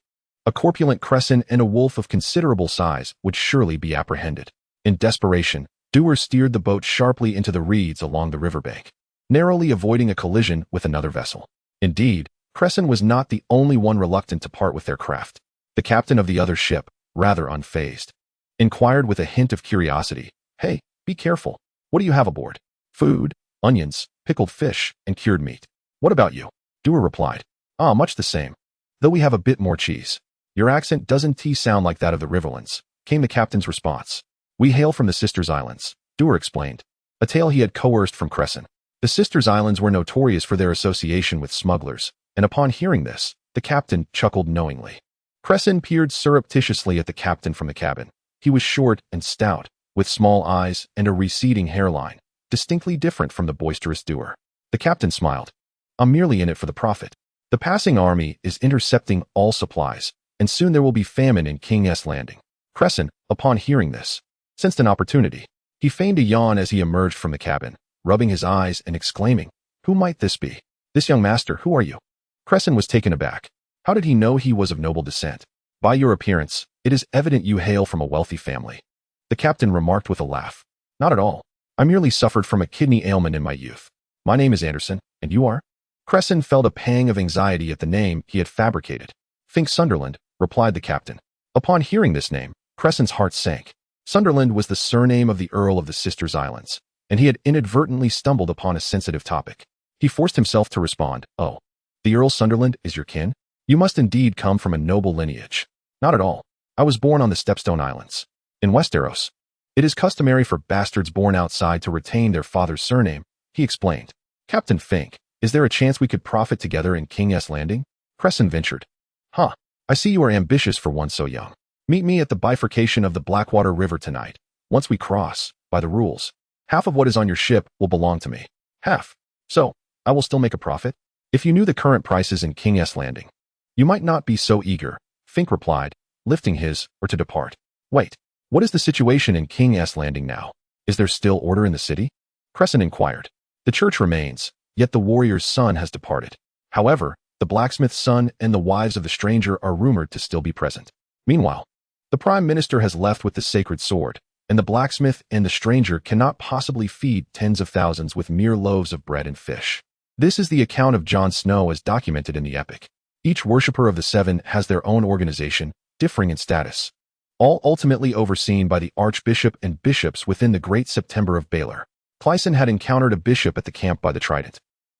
a corpulent Crisen and a wolf of considerable size would surely be apprehended. In desperation, Dower steered the boat sharply into the reeds along the riverbank, narrowly avoiding a collision with another vessel. Indeed, Crisen was not the only one reluctant to part with their craft. The captain of the other ship, rather unfazed, inquired with a hint of curiosity, "Hey, be careful. What do you have aboard?" "Food, onions, pickled fish, and cured meat." "What about you?" Dower replied. "Ah, much the same, though we have a bit more cheese." "Your accent doesn't sound like that of the Riverlands," came the captain's response. "We hail from the Sisters Islands," Dower explained, a tale he had coerced from Crisen. The Sisters Islands were notorious for their association with smugglers, and upon hearing this, the captain chuckled knowingly. Crisen peered surreptitiously at the captain from the cabin. He was short and stout, with small eyes and a receding hairline, distinctly different from the boisterous Dower. The captain smiled. "I'm merely in it for the profit. The passing army is intercepting all supplies, and soon there will be famine in King's Landing." Crisen, upon hearing this, sensed an opportunity. He feigned a yawn as he emerged from the cabin, rubbing his eyes and exclaiming, "Who might this be? This young master, who are you?" Crisen was taken aback. How did he know he was of noble descent? "By your appearance, it is evident you hail from a wealthy family," the captain remarked with a laugh. "Not at all. I merely suffered from a kidney ailment in my youth. My name is Anderson, and you are?" Crisen felt a pang of anxiety at the name he had fabricated. "Think Sunderland," replied the captain. Upon hearing this name, Crisen's heart sank. Sunderland was the surname of the Earl of the Sisters Islands, and he had inadvertently stumbled upon a sensitive topic. He forced himself to respond, "Oh, the Earl Sunderland is your kin? You must indeed come from a noble lineage." "Not at all. I was born on the Stepstone Islands. In Westeros, it is customary for bastards born outside to retain their father's surname," he explained. "Captain Fink, is there a chance we could profit together in King's Landing?" Crisen ventured. "Huh, I see you are ambitious for one so young. Meet me at the bifurcation of the Blackwater River tonight. Once we cross, by the rules, half of what is on your ship will belong to me. Half. So, I will still make a profit? If you knew the current prices in King's Landing, you might not be so eager," Fink replied, lifting his, or to depart. "Wait, what is the situation in King's Landing now? Is there still order in the city?" Crisen inquired. "The church remains, yet the warrior's son has departed. However, the blacksmith's son and the wives of the stranger are rumored to still be present. Meanwhile, the prime minister has left with the sacred sword, and the blacksmith and the stranger cannot possibly feed tens of thousands with mere loaves of bread and fish." This is the account of Jon Snow as documented in the epic. Each worshipper of the Seven has their own organization, differing in status, all ultimately overseen by the archbishop and bishops within the Great September of Baelor. Crisen had encountered a bishop at the camp by the Trident,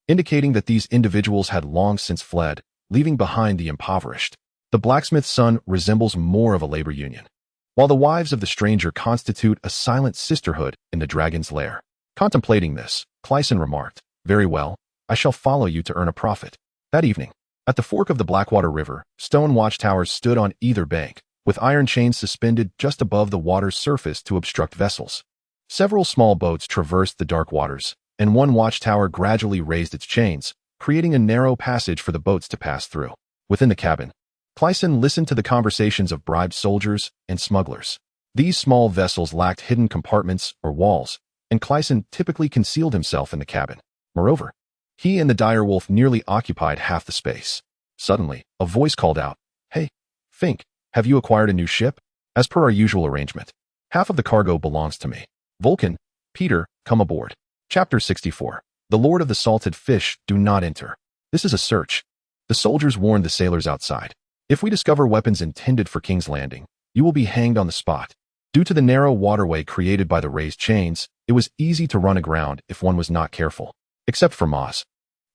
indicating that these individuals had long since fled, leaving behind the impoverished. The blacksmith's son resembles more of a labor union, while the wives of the stranger constitute a silent sisterhood in the dragon's lair. Contemplating this, Crisen remarked, "Very well, I shall follow you to earn a profit." That evening, at the fork of the Blackwater River, stone watchtowers stood on either bank, with iron chains suspended just above the water's surface to obstruct vessels. Several small boats traversed the dark waters, and one watchtower gradually raised its chains, creating a narrow passage for the boats to pass through. Within the cabin, Clyson listened to the conversations of bribed soldiers and smugglers. These small vessels lacked hidden compartments or walls, and Clyson typically concealed himself in the cabin. Moreover, he and the direwolf nearly occupied half the space. Suddenly, a voice called out, "Hey, Fink, have you acquired a new ship? As per our usual arrangement, half of the cargo belongs to me. Vulcan, Peter, come aboard." Chapter 64. The Lord of the Salted Fish, do not enter. This is a search. The soldiers warned the sailors outside. If we discover weapons intended for King's Landing, you will be hanged on the spot. Due to the narrow waterway created by the raised chains, it was easy to run aground if one was not careful. Except for Maz.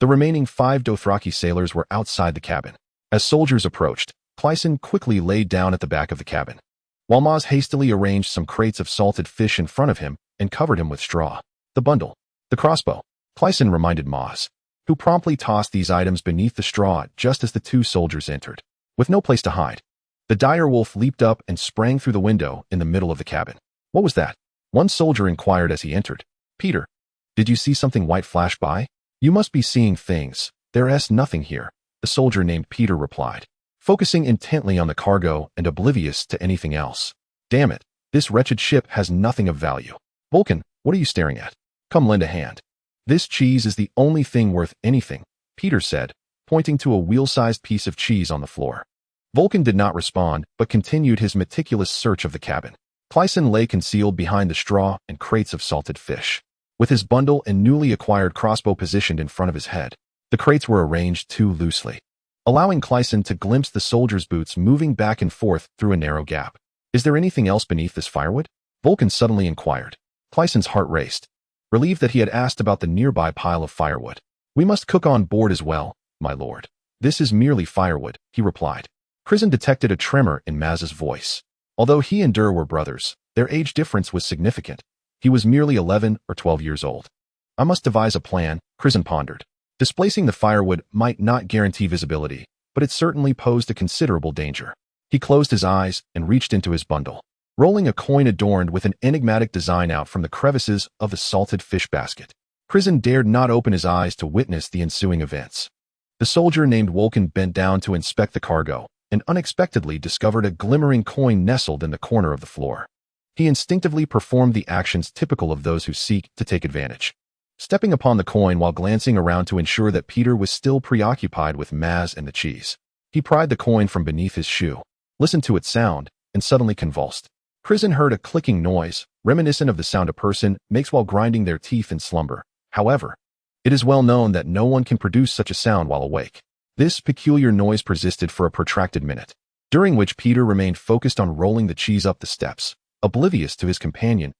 The remaining 5 Dothraki sailors were outside the cabin. As soldiers approached, Clyson quickly laid down at the back of the cabin, while Maz hastily arranged some crates of salted fish in front of him and covered him with straw. The bundle. The crossbow. Clyson reminded Maz, who promptly tossed these items beneath the straw just as the 2 soldiers entered. With no place to hide, the direwolf leaped up and sprang through the window in the middle of the cabin. What was that? One soldier inquired as he entered. "Peter, did you see something white flash by?" "You must be seeing things. There's nothing here," the soldier named Peter replied, focusing intently on the cargo and oblivious to anything else. "Damn it, this wretched ship has nothing of value. Vulcan, what are you staring at? Come lend a hand." "This cheese is the only thing worth anything," Peter said, pointing to a wheel-sized piece of cheese on the floor. Vulcan did not respond, but continued his meticulous search of the cabin. Clyson lay concealed behind the straw and crates of salted fish, with his bundle and newly acquired crossbow positioned in front of his head. The crates were arranged too loosely, allowing Clyson to glimpse the soldiers' boots moving back and forth through a narrow gap. "Is there anything else beneath this firewood?" Vulcan suddenly inquired. Clyson's heart raced, relieved that he had asked about the nearby pile of firewood. "We must cook on board as well, my lord. This is merely firewood," he replied. Crisen detected a tremor in Maz's voice. Although he and Dur were brothers, their age difference was significant. He was merely 11 or 12 years old. "I must devise a plan," Crisen pondered. Displacing the firewood might not guarantee visibility, but it certainly posed a considerable danger. He closed his eyes and reached into his bundle, rolling a coin adorned with an enigmatic design out from the crevices of the salted fish basket. Crisen dared not open his eyes to witness the ensuing events. The soldier named Vulcan bent down to inspect the cargo, and unexpectedly discovered a glimmering coin nestled in the corner of the floor. He instinctively performed the actions typical of those who seek to take advantage, stepping upon the coin while glancing around to ensure that Peter was still preoccupied with Maz and the cheese. He pried the coin from beneath his shoe, listened to its sound, and suddenly convulsed. Crisen heard a clicking noise, reminiscent of the sound a person makes while grinding their teeth in slumber. However, it is well known that no one can produce such a sound while awake. This peculiar noise persisted for a protracted minute, during which Peter remained focused on rolling the cheese up the steps, oblivious to his companion's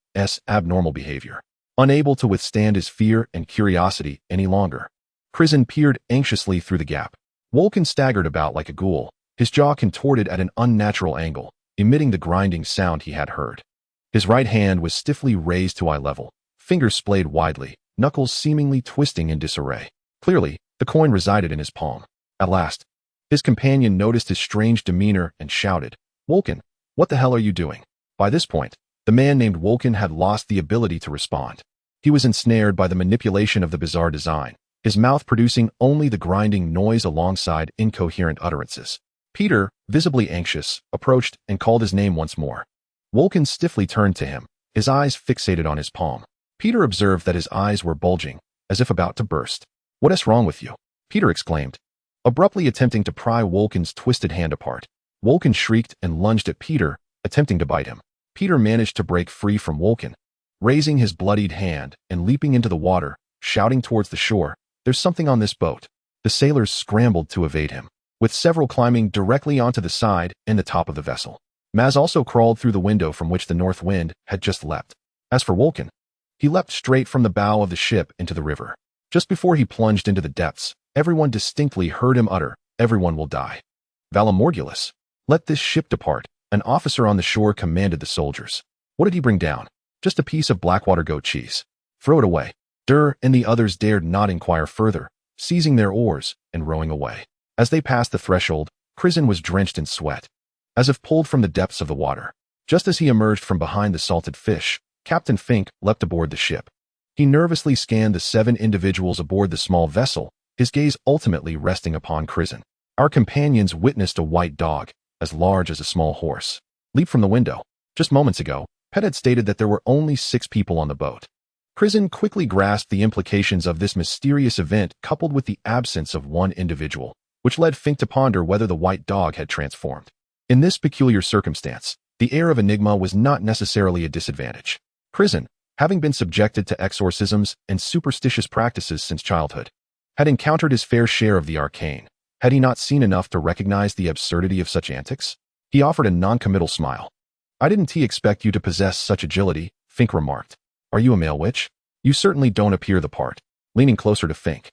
abnormal behavior. Unable to withstand his fear and curiosity any longer, Crisen peered anxiously through the gap. Vulcan staggered about like a ghoul, his jaw contorted at an unnatural angle, emitting the grinding sound he had heard. His right hand was stiffly raised to eye level, fingers splayed widely, knuckles seemingly twisting in disarray. Clearly, the coin resided in his palm. At last, his companion noticed his strange demeanor and shouted, "Vulcan, what the hell are you doing?" By this point, the man named Vulcan had lost the ability to respond. He was ensnared by the manipulation of the bizarre design, his mouth producing only the grinding noise alongside incoherent utterances. Peter, visibly anxious, approached and called his name once more. Vulcan stiffly turned to him, his eyes fixated on his palm. Peter observed that his eyes were bulging, as if about to burst. "What's wrong with you?" Peter exclaimed, abruptly attempting to pry Vulcan's twisted hand apart. Vulcan shrieked and lunged at Peter, attempting to bite him. Peter managed to break free from Vulcan, raising his bloodied hand and leaping into the water, shouting towards the shore, "There's something on this boat." The sailors scrambled to evade him, with several climbing directly onto the side and the top of the vessel. Maz also crawled through the window from which the north wind had just leapt. As for Vulcan, he leapt straight from the bow of the ship into the river. Just before he plunged into the depths, everyone distinctly heard him utter, "Everyone will die." "Valum Morgulus, let this ship depart," an officer on the shore commanded the soldiers. "What did he bring down?" "Just a piece of Blackwater goat cheese." "Throw it away." Dur and the others dared not inquire further, seizing their oars and rowing away. As they passed the threshold, Crisen was drenched in sweat, as if pulled from the depths of the water. Just as he emerged from behind the salted fish, Captain Fink leapt aboard the ship. He nervously scanned the 7 individuals aboard the small vessel, his gaze ultimately resting upon Crisen. Our companions witnessed a white dog, as large as a small horse, leap from the window. Just moments ago, Pet had stated that there were only 6 people on the boat. Crisen quickly grasped the implications of this mysterious event coupled with the absence of one individual, which led Fink to ponder whether the white dog had transformed. In this peculiar circumstance, the air of enigma was not necessarily a disadvantage. Crisen, having been subjected to exorcisms and superstitious practices since childhood, had encountered his fair share of the arcane. Had he not seen enough to recognize the absurdity of such antics? He offered a non-committal smile. "I didn't expect you to possess such agility," Fink remarked. "Are you a male witch? You certainly don't appear the part." Leaning closer to Fink,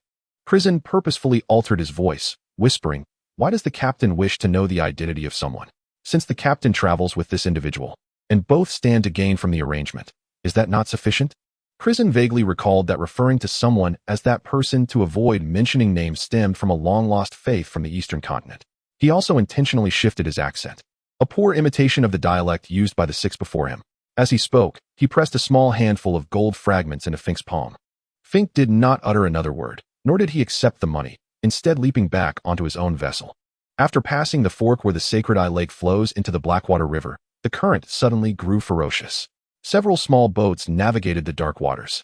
Crisen purposefully altered his voice, whispering, "Why does the captain wish to know the identity of someone? Since the captain travels with this individual, and both stand to gain from the arrangement, is that not sufficient?" Crisen vaguely recalled that referring to someone as that person to avoid mentioning names stemmed from a long-lost faith from the eastern continent. He also intentionally shifted his accent, a poor imitation of the dialect used by the 6 before him. As he spoke, he pressed a small handful of gold fragments into Fink's palm. Fink did not utter another word, nor did he accept the money, instead leaping back onto his own vessel. After passing the fork where the Sacred Eye Lake flows into the Blackwater River, the current suddenly grew ferocious. Several small boats navigated the dark waters,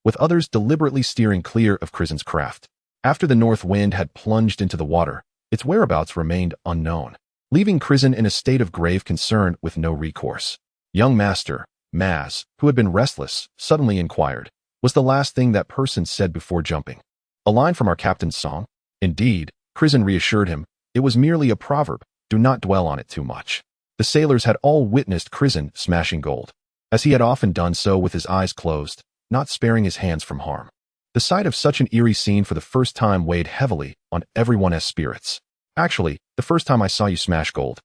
with others deliberately steering clear of Crisen's craft. After the north wind had plunged into the water, its whereabouts remained unknown, leaving Crisen in a state of grave concern with no recourse. Young Master, Maz, who had been restless, suddenly inquired, "Was the last thing that person said before jumping a line from our captain's song?" "Indeed," Crisen reassured him, "it was merely a proverb. Do not dwell on it too much." The sailors had all witnessed Crisen smashing gold, as he had often done so with his eyes closed, not sparing his hands from harm. The sight of such an eerie scene for the first time weighed heavily on everyone's spirits. "Actually, the first time I saw you smash gold,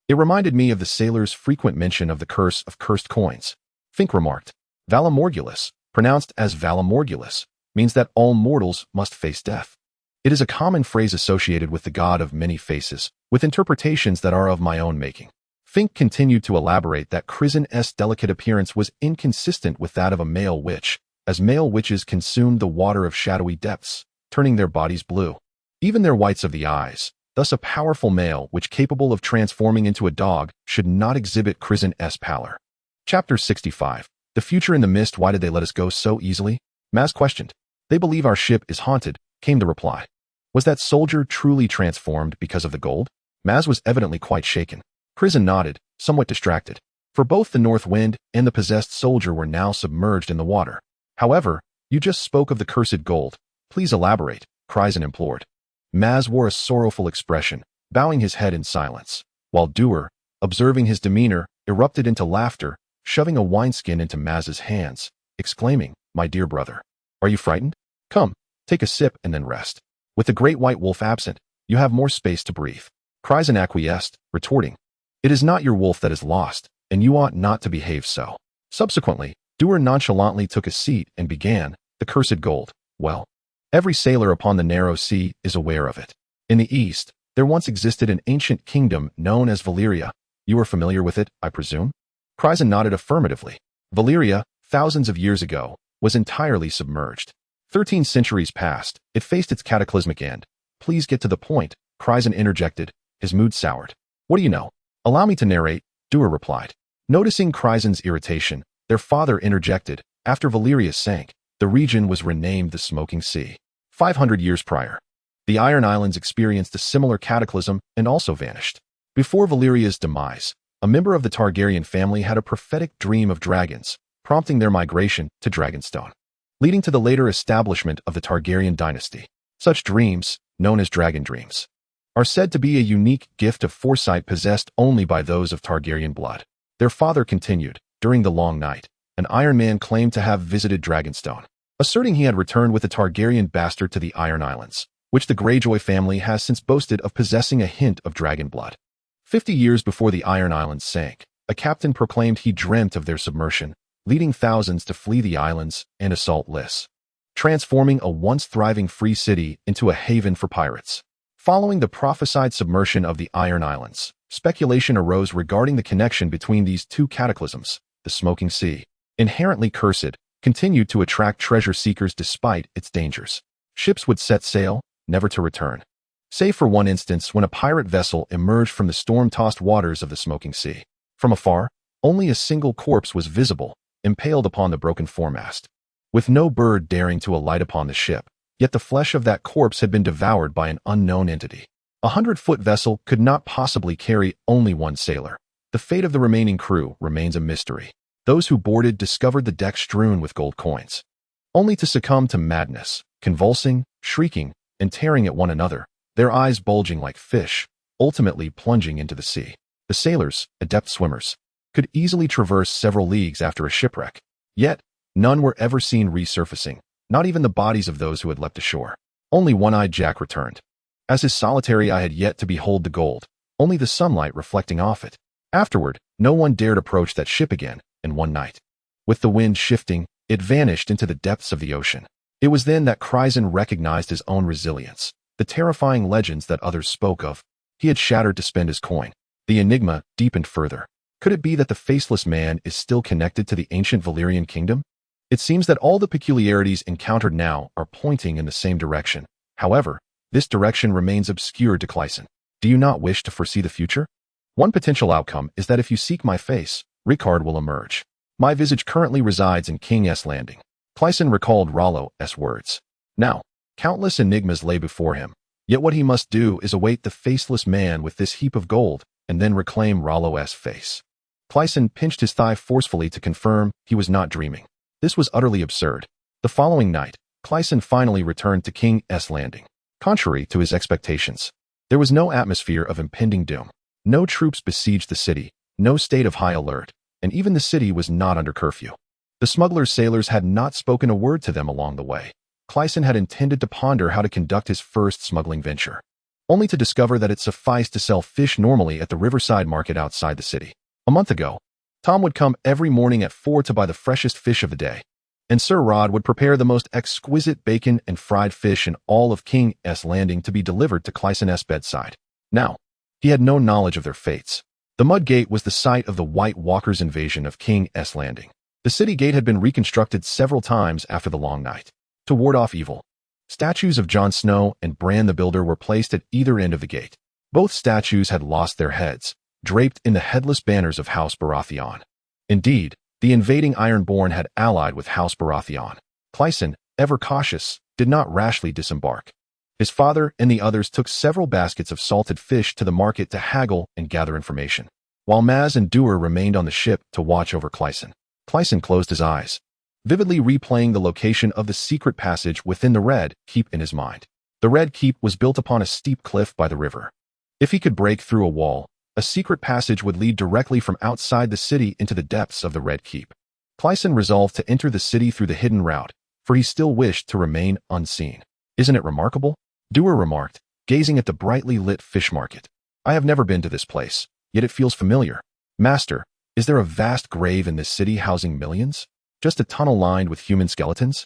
it reminded me of the sailors' frequent mention of the curse of cursed coins," Fink remarked. "Valamorgulus," pronounced as Valamorgulus, means that all mortals must face death. It is a common phrase associated with the god of many faces, with interpretations that are of my own making. Fink continued to elaborate that Crisen's delicate appearance was inconsistent with that of a male witch, as male witches consumed the water of shadowy depths, turning their bodies blue, even their whites of the eyes. Thus a powerful male which capable of transforming into a dog should not exhibit Crisen's pallor. Chapter 65. The future in the mist. Why did they let us go so easily? Maz questioned. "They believe our ship is haunted," came the reply. "Was that soldier truly transformed because of the gold?" Maz was evidently quite shaken. Crisen nodded, somewhat distracted, for both the north wind and the possessed soldier were now submerged in the water. "However, you just spoke of the cursed gold. Please elaborate," Crisen implored. Maz wore a sorrowful expression, bowing his head in silence, while Doer, observing his demeanor, erupted into laughter, shoving a wineskin into Maz's hands, exclaiming, "My dear brother, are you frightened? Come, take a sip and then rest. With the great white wolf absent, you have more space to breathe." Crisen acquiesced, retorting, "It is not your wolf that is lost, and you ought not to behave so." Subsequently, Doer nonchalantly took a seat and began, "The cursed gold. Well, every sailor upon the narrow sea is aware of it. In the east, there once existed an ancient kingdom known as Valyria. You are familiar with it, I presume?" Crisen nodded affirmatively. Valyria, thousands of years ago, was entirely submerged. 13 centuries passed, it faced its cataclysmic end. "Please get to the point," Crisen interjected, his mood soured. "What do you know?" "Allow me to narrate," Doer replied. Noticing Crisen's irritation, their father interjected, "After Valyria sank, the region was renamed the Smoking Sea. 500 years prior, the Iron Islands experienced a similar cataclysm and also vanished. Before Valyria's demise, a member of the Targaryen family had a prophetic dream of dragons, prompting their migration to Dragonstone, leading to the later establishment of the Targaryen dynasty. Such dreams, known as dragon dreams, are said to be a unique gift of foresight possessed only by those of Targaryen blood." Their father continued, "During the long night, an Iron Man claimed to have visited Dragonstone, asserting he had returned with a Targaryen bastard to the Iron Islands, which the Greyjoy family has since boasted of possessing a hint of dragon blood. 50 years before the Iron Islands sank, a captain proclaimed he dreamt of their submersion, leading thousands to flee the islands and assault Lys, transforming a once thriving free city into a haven for pirates. Following the prophesied submersion of the Iron Islands, speculation arose regarding the connection between these two cataclysms. The Smoking Sea, inherently cursed, continued to attract treasure seekers despite its dangers. Ships would set sail, never to return. save for one instance when a pirate vessel emerged from the storm-tossed waters of the smoking sea. From afar, only a single corpse was visible, impaled upon the broken foremast, with no bird daring to alight upon the ship. Yet the flesh of that corpse had been devoured by an unknown entity. A 100-foot vessel could not possibly carry only one sailor. The fate of the remaining crew remains a mystery. Those who boarded discovered the deck strewn with gold coins, only to succumb to madness, convulsing, shrieking, and tearing at one another, their eyes bulging like fish, ultimately plunging into the sea. The sailors, adept swimmers, could easily traverse several leagues after a shipwreck. Yet, none were ever seen resurfacing, not even the bodies of those who had leapt ashore. Only one-eyed Jack returned. As his solitary eye had yet to behold the gold, only the sunlight reflecting off it. Afterward, no one dared approach that ship again, and one night, with the wind shifting, it vanished into the depths of the ocean. It was then that Crisen recognized his own resilience. The terrifying legends that others spoke of, he had shattered to spend his coin. The enigma deepened further. Could it be that the faceless man is still connected to the ancient Valyrian kingdom? It seems that all the peculiarities encountered now are pointing in the same direction. However, this direction remains obscured to Crisen. Do you not wish to foresee the future? One potential outcome is that if you seek my face, Rickard will emerge. My visage currently resides in King's Landing. Crisen recalled Rollo's words. Now, countless enigmas lay before him, yet what he must do is await the faceless man with this heap of gold, and then reclaim Rollo's face. Crisen pinched his thigh forcefully to confirm he was not dreaming. This was utterly absurd. The following night, Crisen finally returned to King's Landing. Contrary to his expectations, there was no atmosphere of impending doom. No troops besieged the city, no state of high alert, and even the city was not under curfew. The smugglers' sailors had not spoken a word to them along the way. Crisen had intended to ponder how to conduct his first smuggling venture, only to discover that it sufficed to sell fish normally at the riverside market outside the city. A month ago, Tom would come every morning at 4 to buy the freshest fish of the day, and Sir Rod would prepare the most exquisite bacon and fried fish in all of King's Landing to be delivered to Crisen's bedside. Now, he had no knowledge of their fates. The Mud Gate was the site of the White Walkers' invasion of King's Landing. The city gate had been reconstructed several times after the Long Night. To ward off evil, statues of Jon Snow and Bran the Builder were placed at either end of the gate. Both statues had lost their heads, draped in the headless banners of House Baratheon. Indeed, the invading Ironborn had allied with House Baratheon. Crisen, ever cautious, did not rashly disembark. His father and the others took several baskets of salted fish to the market to haggle and gather information, while Maz and Duer remained on the ship to watch over Crisen. Crisen closed his eyes, vividly replaying the location of the secret passage within the Red Keep in his mind. The Red Keep was built upon a steep cliff by the river. If he could break through a wall, a secret passage would lead directly from outside the city into the depths of the Red Keep. Crisen resolved to enter the city through the hidden route, for he still wished to remain unseen. Isn't it remarkable? Duer remarked, gazing at the brightly lit fish market. I have never been to this place, yet it feels familiar. Master, is there a vast grave in this city housing millions? Just a tunnel lined with human skeletons?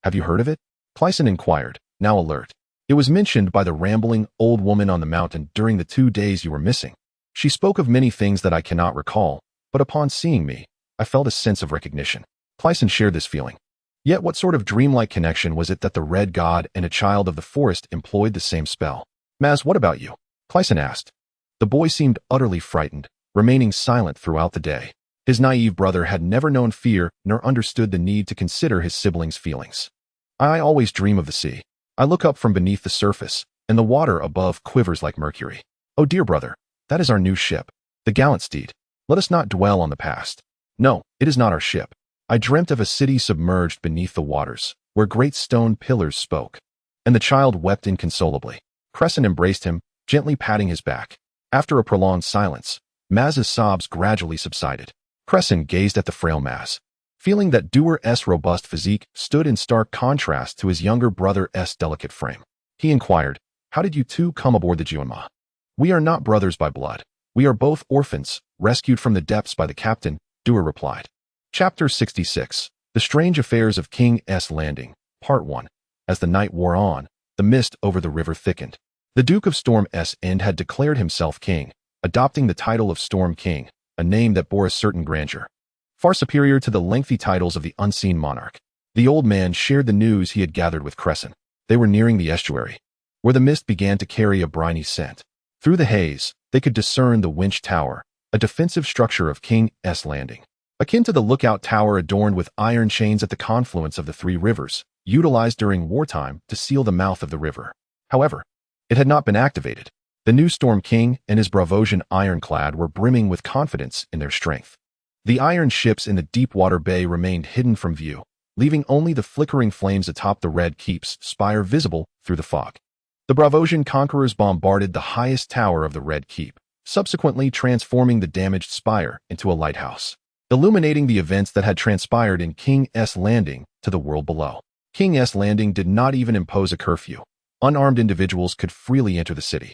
Have you heard of it? Crisen inquired, now alert. It was mentioned by the rambling old woman on the mountain during the 2 days you were missing. She spoke of many things that I cannot recall, but upon seeing me, I felt a sense of recognition. Crisen shared this feeling. Yet what sort of dreamlike connection was it that the Red God and a child of the forest employed the same spell? Maz, what about you? Crisen asked. The boy seemed utterly frightened, remaining silent throughout the day. His naive brother had never known fear nor understood the need to consider his siblings' feelings. I always dream of the sea. I look up from beneath the surface, and the water above quivers like mercury. Oh dear brother, that is our new ship, the Gallant Steed. Let us not dwell on the past. No, it is not our ship. I dreamt of a city submerged beneath the waters, where great stone pillars spoke. And the child wept inconsolably. Crisen embraced him, gently patting his back. After a prolonged silence, Maz's sobs gradually subsided. Crisen gazed at the frail Maz, feeling that Duer's robust physique stood in stark contrast to his younger brother's delicate frame. He inquired, how did you two come aboard the Juanma? We are not brothers by blood. We are both orphans, rescued from the depths by the captain, Duer replied. Chapter 66. The Strange Affairs of King's Landing, Part 1. As the night wore on, the mist over the river thickened. The Duke of Storm's End had declared himself king, adopting the title of Storm King, a name that bore a certain grandeur, far superior to the lengthy titles of the unseen monarch. The old man shared the news he had gathered with Crisen. They were nearing the estuary. where the mist began to carry a briny scent. Through the haze, they could discern the Winch Tower, a defensive structure of King's Landing. Akin to the lookout tower adorned with iron chains at the confluence of the three rivers, utilized during wartime to seal the mouth of the river. However, it had not been activated. The new Storm King and his Bravosian ironclad were brimming with confidence in their strength. The iron ships in the deep-water bay remained hidden from view, leaving only the flickering flames atop the Red Keep's spire visible through the fog. The Bravosian conquerors bombarded the highest tower of the Red Keep, subsequently transforming the damaged spire into a lighthouse, illuminating the events that had transpired in King's Landing to the world below. King's Landing did not even impose a curfew. Unarmed individuals could freely enter the city.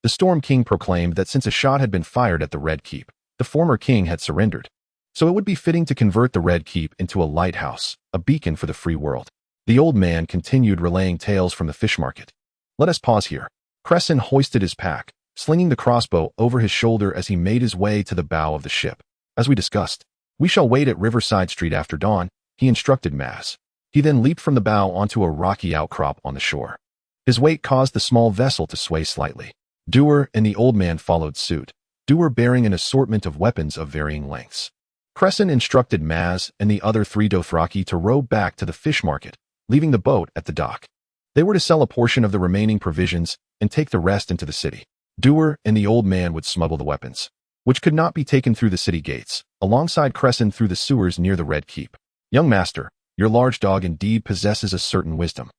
The Storm King proclaimed that since a shot had been fired at the Red Keep, the former king had surrendered. So it would be fitting to convert the Red Keep into a lighthouse, a beacon for the free world. The old man continued relaying tales from the fish market. Let us pause here. Crisen hoisted his pack, slinging the crossbow over his shoulder as he made his way to the bow of the ship. As we discussed, we shall wait at Riverside Street after dawn, he instructed Maz. He then leaped from the bow onto a rocky outcrop on the shore. His weight caused the small vessel to sway slightly. Dewar and the old man followed suit, Dewar bearing an assortment of weapons of varying lengths. Crisen instructed Maz and the other three Dothraki to row back to the fish market, leaving the boat at the dock. They were to sell a portion of the remaining provisions and take the rest into the city. Dewar and the old man would smuggle the weapons, which could not be taken through the city gates, alongside Crisen through the sewers near the Red Keep. Young master, your large dog indeed possesses a certain wisdom.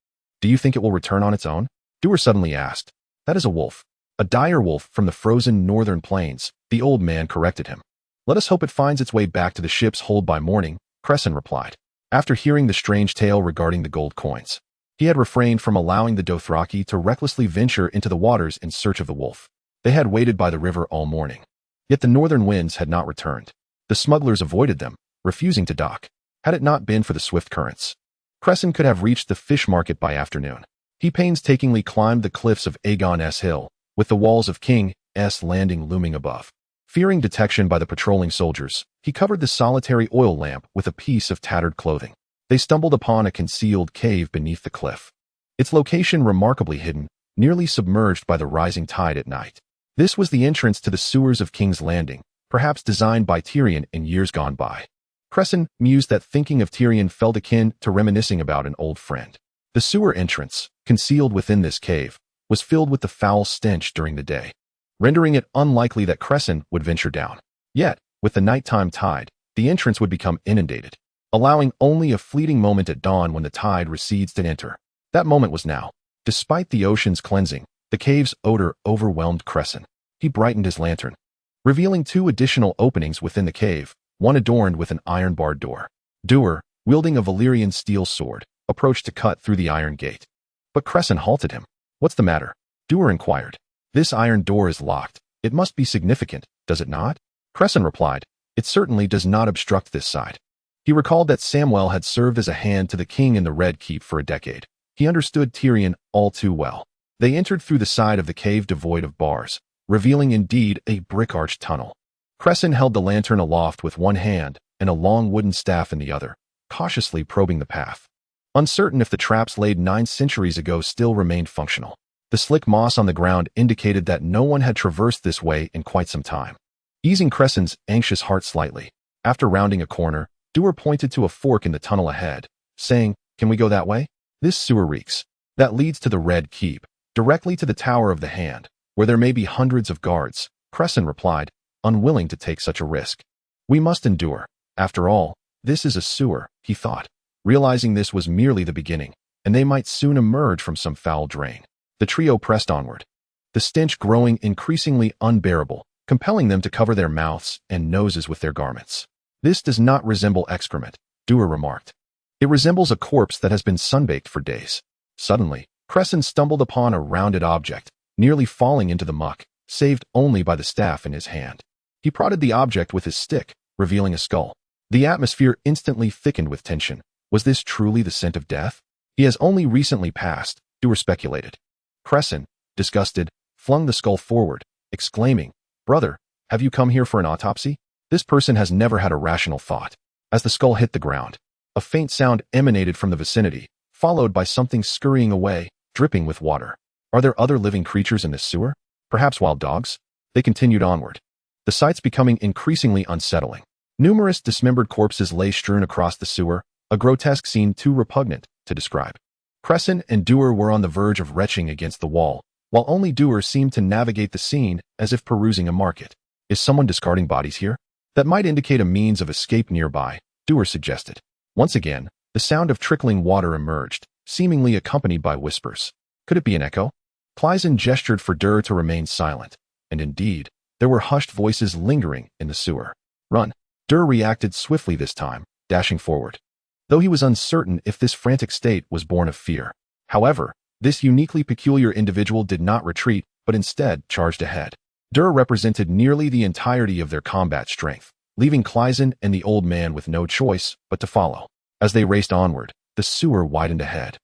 Do you think it will return on its own? Dewar suddenly asked. That is a wolf. A dire wolf from the frozen northern plains, the old man corrected him. Let us hope it finds its way back to the ship's hold by morning, Crisen replied. After hearing the strange tale regarding the gold coins, he had refrained from allowing the Dothraki to recklessly venture into the waters in search of the wolf. They had waited by the river all morning. Yet the northern winds had not returned. The smugglers avoided them, refusing to dock. Had it not been for the swift currents, Crisen could have reached the fish market by afternoon. He painstakingly climbed the cliffs of Aegon's Hill, with the walls of King's Landing looming above. Fearing detection by the patrolling soldiers, he covered the solitary oil lamp with a piece of tattered clothing. They stumbled upon a concealed cave beneath the cliff. Its location remarkably hidden, nearly submerged by the rising tide at night. This was the entrance to the sewers of King's Landing, perhaps designed by Tyrion in years gone by. Crisen mused that thinking of Tyrion felt akin to reminiscing about an old friend. The sewer entrance, concealed within this cave, was filled with the foul stench during the day, rendering it unlikely that Crisen would venture down. Yet, with the nighttime tide, the entrance would become inundated, allowing only a fleeting moment at dawn when the tide recedes to enter. That moment was now. Despite the ocean's cleansing, the cave's odor overwhelmed Crisen. He brightened his lantern, revealing two additional openings within the cave, one adorned with an iron-barred door. Dewar, wielding a Valyrian steel sword, approached to cut through the iron gate. But Crisen halted him. What's the matter? Dewar inquired. This iron door is locked. It must be significant, does it not? Crisen replied. It certainly does not obstruct this side. He recalled that Samwell had served as a hand to the king in the Red Keep for a decade. He understood Tyrion all too well. They entered through the side of the cave devoid of bars, revealing indeed a brick-arched tunnel. Crisen held the lantern aloft with one hand and a long wooden staff in the other, cautiously probing the path. Uncertain if the traps laid 9 centuries ago still remained functional. The slick moss on the ground indicated that no one had traversed this way in quite some time. Easing Cresen's anxious heart slightly, after rounding a corner, Dewar pointed to a fork in the tunnel ahead, saying, "Can we go that way? This sewer reeks. That leads to the Red Keep, directly to the Tower of the Hand, where there may be hundreds of guards," Crisen replied, unwilling to take such a risk. "We must endure. After all, this is a sewer," he thought, realizing this was merely the beginning, and they might soon emerge from some foul drain. The trio pressed onward, the stench growing increasingly unbearable, compelling them to cover their mouths and noses with their garments. "This does not resemble excrement," Dewar remarked. "It resembles a corpse that has been sunbaked for days." Suddenly, Cresen stumbled upon a rounded object, nearly falling into the muck, saved only by the staff in his hand. He prodded the object with his stick, revealing a skull. The atmosphere instantly thickened with tension. Was this truly the scent of death? He has only recently passed, Dewar speculated. Cresen, disgusted, flung the skull forward, exclaiming, "Brother, have you come here for an autopsy?" This person has never had a rational thought. As the skull hit the ground, a faint sound emanated from the vicinity, followed by something scurrying away, dripping with water. Are there other living creatures in this sewer? Perhaps wild dogs? They continued onward, the sights becoming increasingly unsettling. Numerous dismembered corpses lay strewn across the sewer, a grotesque scene too repugnant to describe. Crisen and Doer were on the verge of retching against the wall, while only Doer seemed to navigate the scene as if perusing a market. Is someone discarding bodies here? That might indicate a means of escape nearby, Doer suggested. Once again, the sound of trickling water emerged, seemingly accompanied by whispers. Could it be an echo? Crisen gestured for Doer to remain silent, and indeed, there were hushed voices lingering in the sewer. Run! Doer reacted swiftly this time, dashing forward, though he was uncertain if this frantic state was born of fear. However, this uniquely peculiar individual did not retreat, but instead charged ahead. Doer represented nearly the entirety of their combat strength, leaving Crisen and the old man with no choice but to follow. As they raced onward, the sewer widened ahead,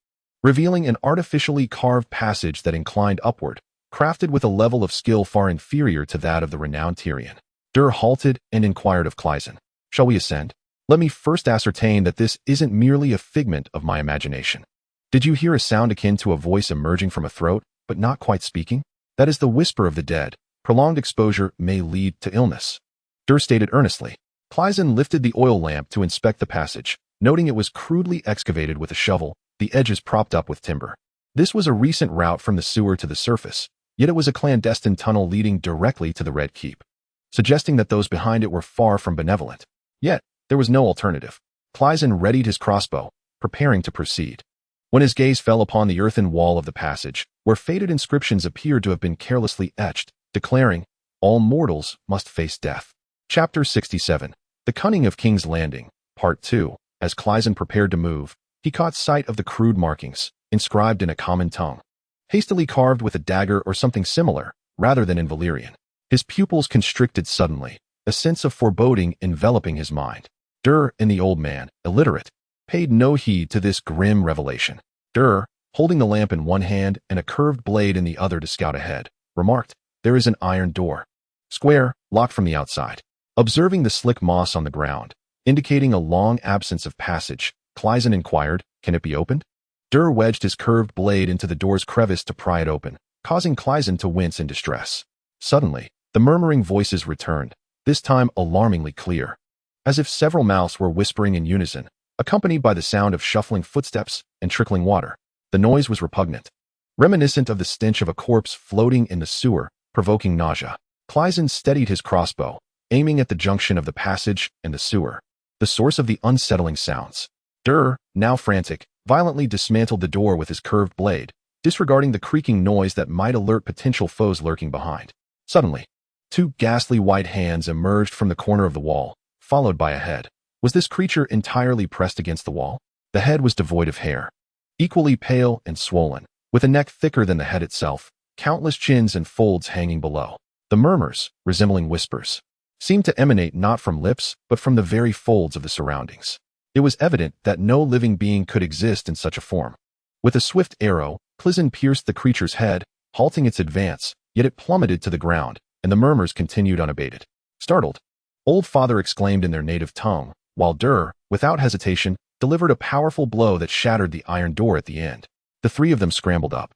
revealing an artificially carved passage that inclined upward, crafted with a level of skill far inferior to that of the renowned Tyrion. Doer halted and inquired of Crisen, "Shall we ascend? Let me first ascertain that this isn't merely a figment of my imagination." Did you hear a sound akin to a voice emerging from a throat, but not quite speaking? That is the whisper of the dead. Prolonged exposure may lead to illness, Doer stated earnestly. Crisen lifted the oil lamp to inspect the passage, noting it was crudely excavated with a shovel, the edges propped up with timber. This was a recent route from the sewer to the surface, yet it was a clandestine tunnel leading directly to the Red Keep, suggesting that those behind it were far from benevolent. Yet, there was no alternative. Crisen readied his crossbow, preparing to proceed, when his gaze fell upon the earthen wall of the passage, where faded inscriptions appeared to have been carelessly etched, declaring, "All mortals must face death." Chapter 67. The Cunning of King's Landing, Part 2. As Crisen prepared to move, he caught sight of the crude markings, inscribed in a common tongue, hastily carved with a dagger or something similar, rather than in Valyrian. His pupils constricted suddenly, a sense of foreboding enveloping his mind. Doer and the old man, illiterate, paid no heed to this grim revelation. Doer, holding the lamp in one hand and a curved blade in the other to scout ahead, remarked, "There is an iron door. Square, locked from the outside." Observing the slick moss on the ground, indicating a long absence of passage, Crisen inquired, "Can it be opened?" Doer wedged his curved blade into the door's crevice to pry it open, causing Crisen to wince in distress. Suddenly, the murmuring voices returned, this time alarmingly clear, as if several mouths were whispering in unison, accompanied by the sound of shuffling footsteps and trickling water. The noise was repugnant, reminiscent of the stench of a corpse floating in the sewer, provoking nausea. Crisen steadied his crossbow, aiming at the junction of the passage and the sewer, the source of the unsettling sounds. Doer, now frantic, violently dismantled the door with his curved blade, disregarding the creaking noise that might alert potential foes lurking behind. Suddenly, two ghastly white hands emerged from the corner of the wall, followed by a head. Was this creature entirely pressed against the wall? The head was devoid of hair, equally pale and swollen, with a neck thicker than the head itself, countless chins and folds hanging below. The murmurs, resembling whispers, seemed to emanate not from lips, but from the very folds of the surroundings. It was evident that no living being could exist in such a form. With a swift arrow, Crisen pierced the creature's head, halting its advance, yet it plummeted to the ground, and the murmurs continued unabated. Startled, Old Father exclaimed in their native tongue, while Doer, without hesitation, delivered a powerful blow that shattered the iron door at the end. The three of them scrambled up,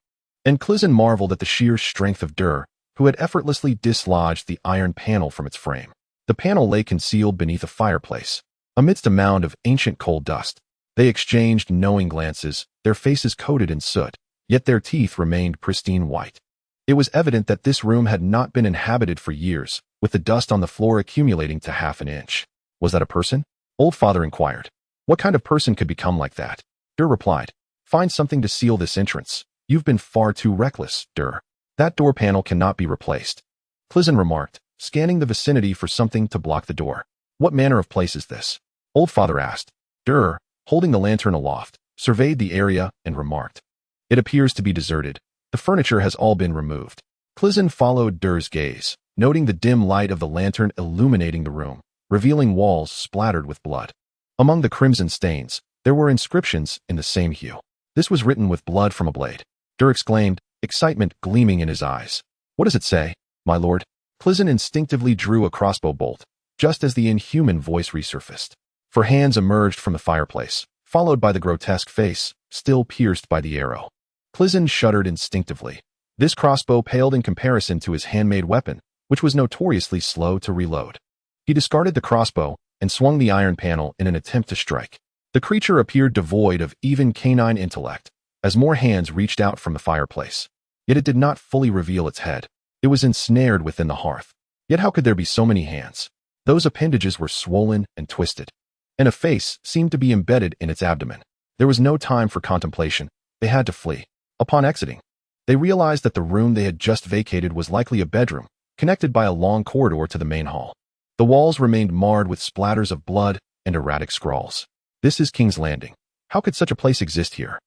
and Crisen marveled at the sheer strength of Doer, who had effortlessly dislodged the iron panel from its frame. The panel lay concealed beneath a fireplace, amidst a mound of ancient coal dust. They exchanged knowing glances, their faces coated in soot, yet their teeth remained pristine white. It was evident that this room had not been inhabited for years, with the dust on the floor accumulating to half an inch. Was that a person? Old Father inquired. What kind of person could become like that? Doer replied, "Find something to seal this entrance. You've been far too reckless, Doer. That door panel cannot be replaced." Crisen remarked, scanning the vicinity for something to block the door. "What manner of place is this?" Old Father asked. Doer, holding the lantern aloft, surveyed the area and remarked, "It appears to be deserted. The furniture has all been removed." Crisen followed Doer's gaze, noting the dim light of the lantern illuminating the room, revealing walls splattered with blood. Among the crimson stains, there were inscriptions in the same hue. This was written with blood from a blade. Doer exclaimed, excitement gleaming in his eyes. "What does it say, my lord?" Crisen instinctively drew a crossbow bolt, just as the inhuman voice resurfaced. For hands emerged from the fireplace, followed by the grotesque face, still pierced by the arrow. Crisen shuddered instinctively, This crossbow paled in comparison to his handmade weapon, which was notoriously slow to reload. He discarded the crossbow and swung the iron panel in an attempt to strike. The creature appeared devoid of even canine intellect, as more hands reached out from the fireplace. Yet it did not fully reveal its head. It was ensnared within the hearth. Yet how could there be so many hands? Those appendages were swollen and twisted, and a face seemed to be embedded in its abdomen. There was no time for contemplation. They had to flee. Upon exiting, they realized that the room they had just vacated was likely a bedroom, connected by a long corridor to the main hall. The walls remained marred with splatters of blood and erratic scrawls. This is King's Landing. How could such a place exist here?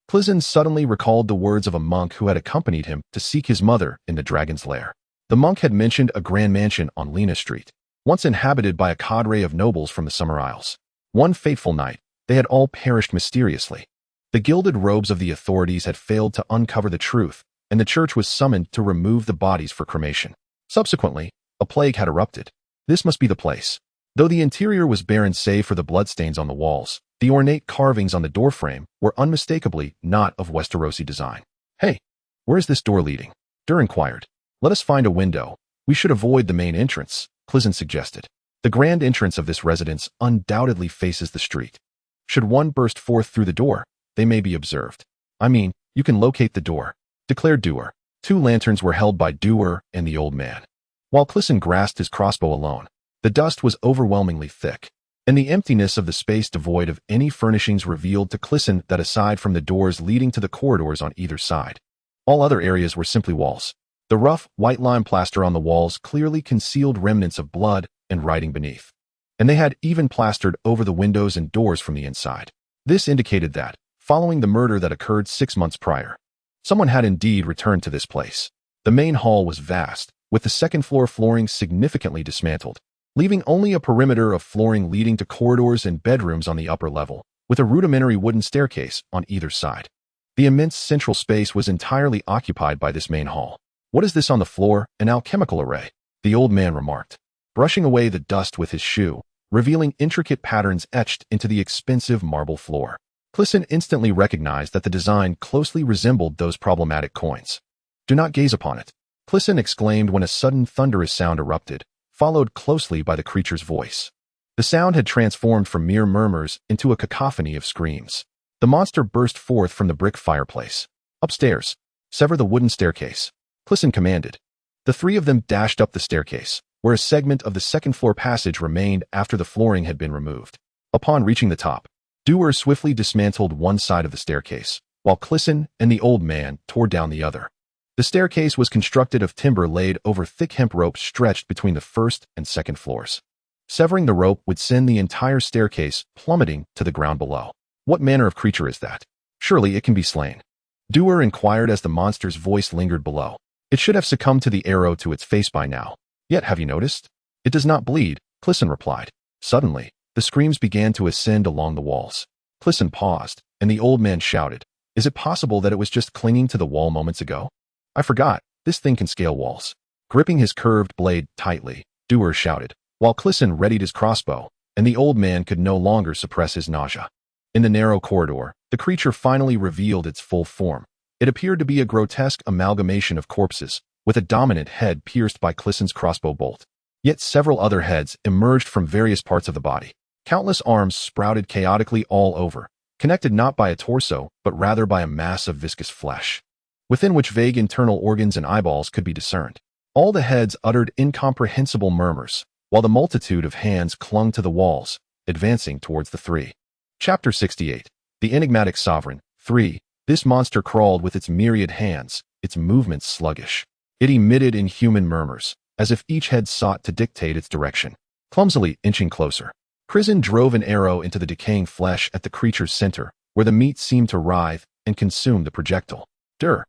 Crisen suddenly recalled the words of a monk who had accompanied him to seek his mother in the dragon's lair. The monk had mentioned a grand mansion on Lena Street, once inhabited by a cadre of nobles from the Summer Isles. One fateful night, they had all perished mysteriously. The gilded robes of the authorities had failed to uncover the truth, and the church was summoned to remove the bodies for cremation. Subsequently, a plague had erupted. This must be the place. Though the interior was barren save for the bloodstains on the walls, the ornate carvings on the doorframe were unmistakably not of Westerosi design. "Hey, where is this door leading?" Dur inquired. "Let us find a window. We should avoid the main entrance," Crisen suggested. "The grand entrance of this residence undoubtedly faces the street. Should one burst forth through the door, they may be observed." "I mean, you can locate the door," declared Dur. 2 lanterns were held by Dur and the old man. While Crisen grasped his crossbow alone, the dust was overwhelmingly thick, and the emptiness of the space devoid of any furnishings revealed to Crisen that aside from the doors leading to the corridors on either side, all other areas were simply walls. The rough, white lime plaster on the walls clearly concealed remnants of blood and writing beneath, and they had even plastered over the windows and doors from the inside. This indicated that, following the murder that occurred 6 months prior, someone had indeed returned to this place. The main hall was vast, with the second-floor flooring significantly dismantled, leaving only a perimeter of flooring leading to corridors and bedrooms on the upper level, with a rudimentary wooden staircase on either side. The immense central space was entirely occupied by this main hall. "What is this on the floor? An alchemical array," the old man remarked, brushing away the dust with his shoe, revealing intricate patterns etched into the expensive marble floor. Crisen instantly recognized that the design closely resembled those problematic coins. "Do not gaze upon it," Crisen exclaimed when a sudden thunderous sound erupted, followed closely by the creature's voice. The sound had transformed from mere murmurs into a cacophony of screams. The monster burst forth from the brick fireplace. "Upstairs. Sever the wooden staircase," Crisen commanded. The 3 of them dashed up the staircase, where a segment of the second-floor passage remained after the flooring had been removed. Upon reaching the top, Dur swiftly dismantled one side of the staircase, while Crisen and the old man tore down the other. The staircase was constructed of timber laid over thick hemp ropes stretched between the first and second floors. Severing the rope would send the entire staircase plummeting to the ground below. "What manner of creature is that? Surely it can be slain," Dur inquired as the monster's voice lingered below. "It should have succumbed to the arrow to its face by now. Yet have you noticed? It does not bleed," Crisen replied. Suddenly, the screams began to ascend along the walls. Crisen paused, and the old man shouted, "Is it possible that it was just clinging to the wall moments ago? I forgot, this thing can scale walls." Gripping his curved blade tightly, Dur shouted, while Crisen readied his crossbow, and the old man could no longer suppress his nausea. In the narrow corridor, the creature finally revealed its full form. It appeared to be a grotesque amalgamation of corpses, with a dominant head pierced by Crisen's crossbow bolt. Yet several other heads emerged from various parts of the body. Countless arms sprouted chaotically all over, connected not by a torso, but rather by a mass of viscous flesh, within which vague internal organs and eyeballs could be discerned. All the heads uttered incomprehensible murmurs, while the multitude of hands clung to the walls, advancing towards the 3. Chapter 68. The Enigmatic Sovereign. 3. This monster crawled with its myriad hands, its movements sluggish. It emitted inhuman murmurs, as if each head sought to dictate its direction. Clumsily inching closer, Crisen drove an arrow into the decaying flesh at the creature's center, where the meat seemed to writhe and consume the projectile. Dur,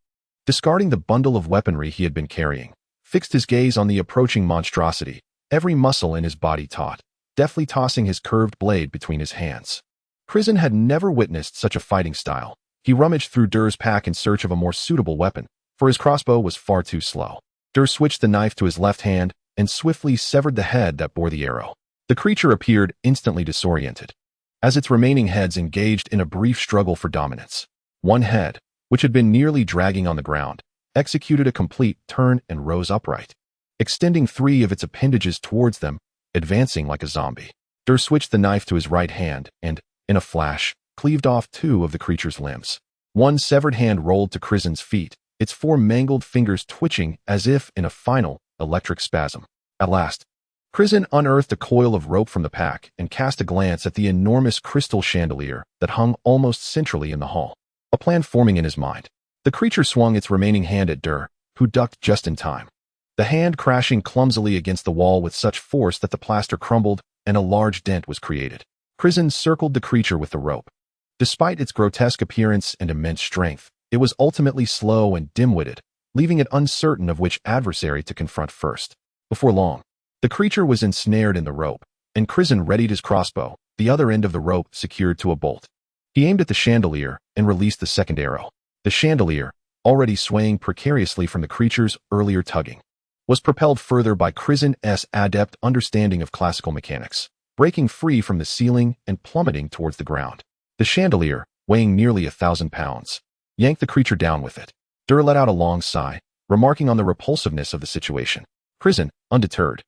discarding the bundle of weaponry he had been carrying, fixed his gaze on the approaching monstrosity, every muscle in his body taut, deftly tossing his curved blade between his hands. Crisen had never witnessed such a fighting style. He rummaged through Dur's pack in search of a more suitable weapon, for his crossbow was far too slow. Dur switched the knife to his left hand and swiftly severed the head that bore the arrow. The creature appeared instantly disoriented, as its remaining heads engaged in a brief struggle for dominance. One head, which had been nearly dragging on the ground, executed a complete turn and rose upright, extending 3 of its appendages towards them, advancing like a zombie. Dur switched the knife to his right hand and, in a flash, cleaved off 2 of the creature's limbs. One severed hand rolled to Crisen's feet, its 4 mangled fingers twitching as if in a final, electric spasm. At last, Crisen unearthed a coil of rope from the pack and cast a glance at the enormous crystal chandelier that hung almost centrally in the hall. A plan forming in his mind. The creature swung its remaining hand at Dur, who ducked just in time. The hand crashing clumsily against the wall with such force that the plaster crumbled and a large dent was created. Crisen circled the creature with the rope. Despite its grotesque appearance and immense strength, it was ultimately slow and dim-witted, leaving it uncertain of which adversary to confront first. Before long, the creature was ensnared in the rope, and Crisen readied his crossbow, the other end of the rope secured to a bolt. He aimed at the chandelier and released the second arrow. The chandelier, already swaying precariously from the creature's earlier tugging, was propelled further by Crisen's adept understanding of classical mechanics, breaking free from the ceiling and plummeting towards the ground. The chandelier, weighing nearly 1,000 pounds, yanked the creature down with it. Dur let out a long sigh, remarking on the repulsiveness of the situation. Crisen, undeterred,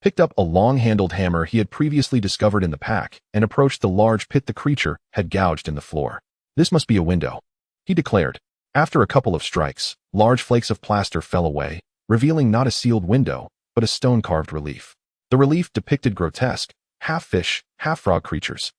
picked up a long-handled hammer he had previously discovered in the pack and approached the large pit the creature had gouged in the floor. "This must be a window," he declared. After a couple of strikes, large flakes of plaster fell away, revealing not a sealed window, but a stone-carved relief. The relief depicted grotesque, half-fish, half-frog creatures,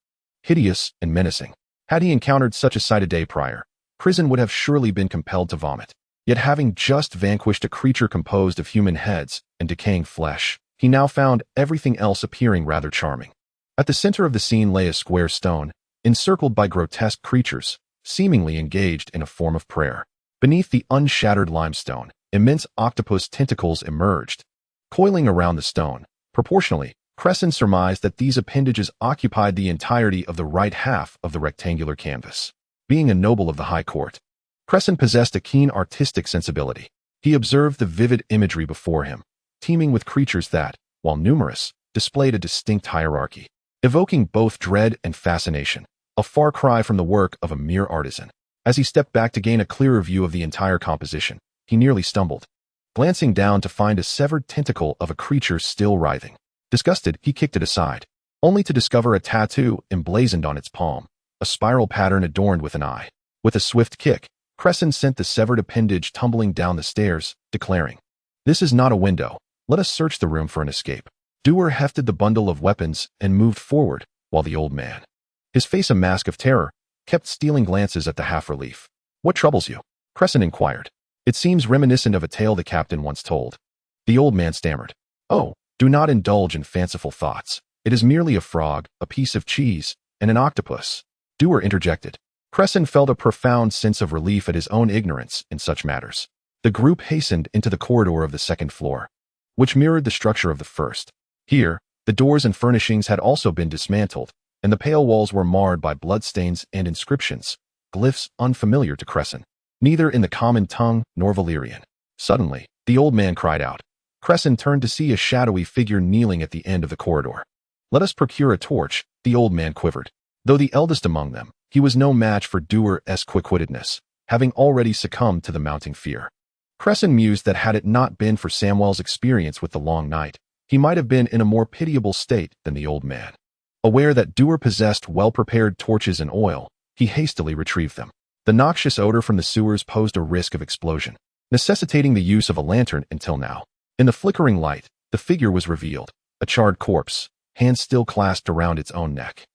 hideous and menacing. Had he encountered such a sight a day prior, Crisen would have surely been compelled to vomit. Yet having just vanquished a creature composed of human heads and decaying flesh, he now found everything else appearing rather charming. At the center of the scene lay a square stone, encircled by grotesque creatures, seemingly engaged in a form of prayer. Beneath the unshattered limestone, immense octopus tentacles emerged, coiling around the stone. Proportionally, Crisen surmised that these appendages occupied the entirety of the right half of the rectangular canvas. Being a noble of the high court, Crisen possessed a keen artistic sensibility. He observed the vivid imagery before him, teeming with creatures that, while numerous, displayed a distinct hierarchy, evoking both dread and fascination, a far cry from the work of a mere artisan. As he stepped back to gain a clearer view of the entire composition, he nearly stumbled, glancing down to find a severed tentacle of a creature still writhing. Disgusted, he kicked it aside, only to discover a tattoo emblazoned on its palm, a spiral pattern adorned with an eye. With a swift kick, Crisen sent the severed appendage tumbling down the stairs, declaring, "This is not a window. Let us search the room for an escape." Dur hefted the bundle of weapons and moved forward, while the old man, his face a mask of terror, kept stealing glances at the half-relief. "What troubles you?" Crisen inquired. "It seems reminiscent of a tale the captain once told." The old man stammered. "Oh, do not indulge in fanciful thoughts. It is merely a frog, a piece of cheese, and an octopus." Dur interjected. Crisen felt a profound sense of relief at his own ignorance in such matters. The group hastened into the corridor of the second floor, which mirrored the structure of the first. Here, the doors and furnishings had also been dismantled, and the pale walls were marred by bloodstains and inscriptions, glyphs unfamiliar to Crisen, neither in the common tongue nor Valyrian. Suddenly, the old man cried out. Crisen turned to see a shadowy figure kneeling at the end of the corridor. "Let us procure a torch," the old man quivered. Though the eldest among them, he was no match for Dur's quick-wittedness, having already succumbed to the mounting fear. Crisen mused that had it not been for Samwell's experience with the long night, he might have been in a more pitiable state than the old man. Aware that Dur possessed well-prepared torches and oil, he hastily retrieved them. The noxious odor from the sewers posed a risk of explosion, necessitating the use of a lantern until now. In the flickering light, the figure was revealed, a charred corpse, hands still clasped around its own neck.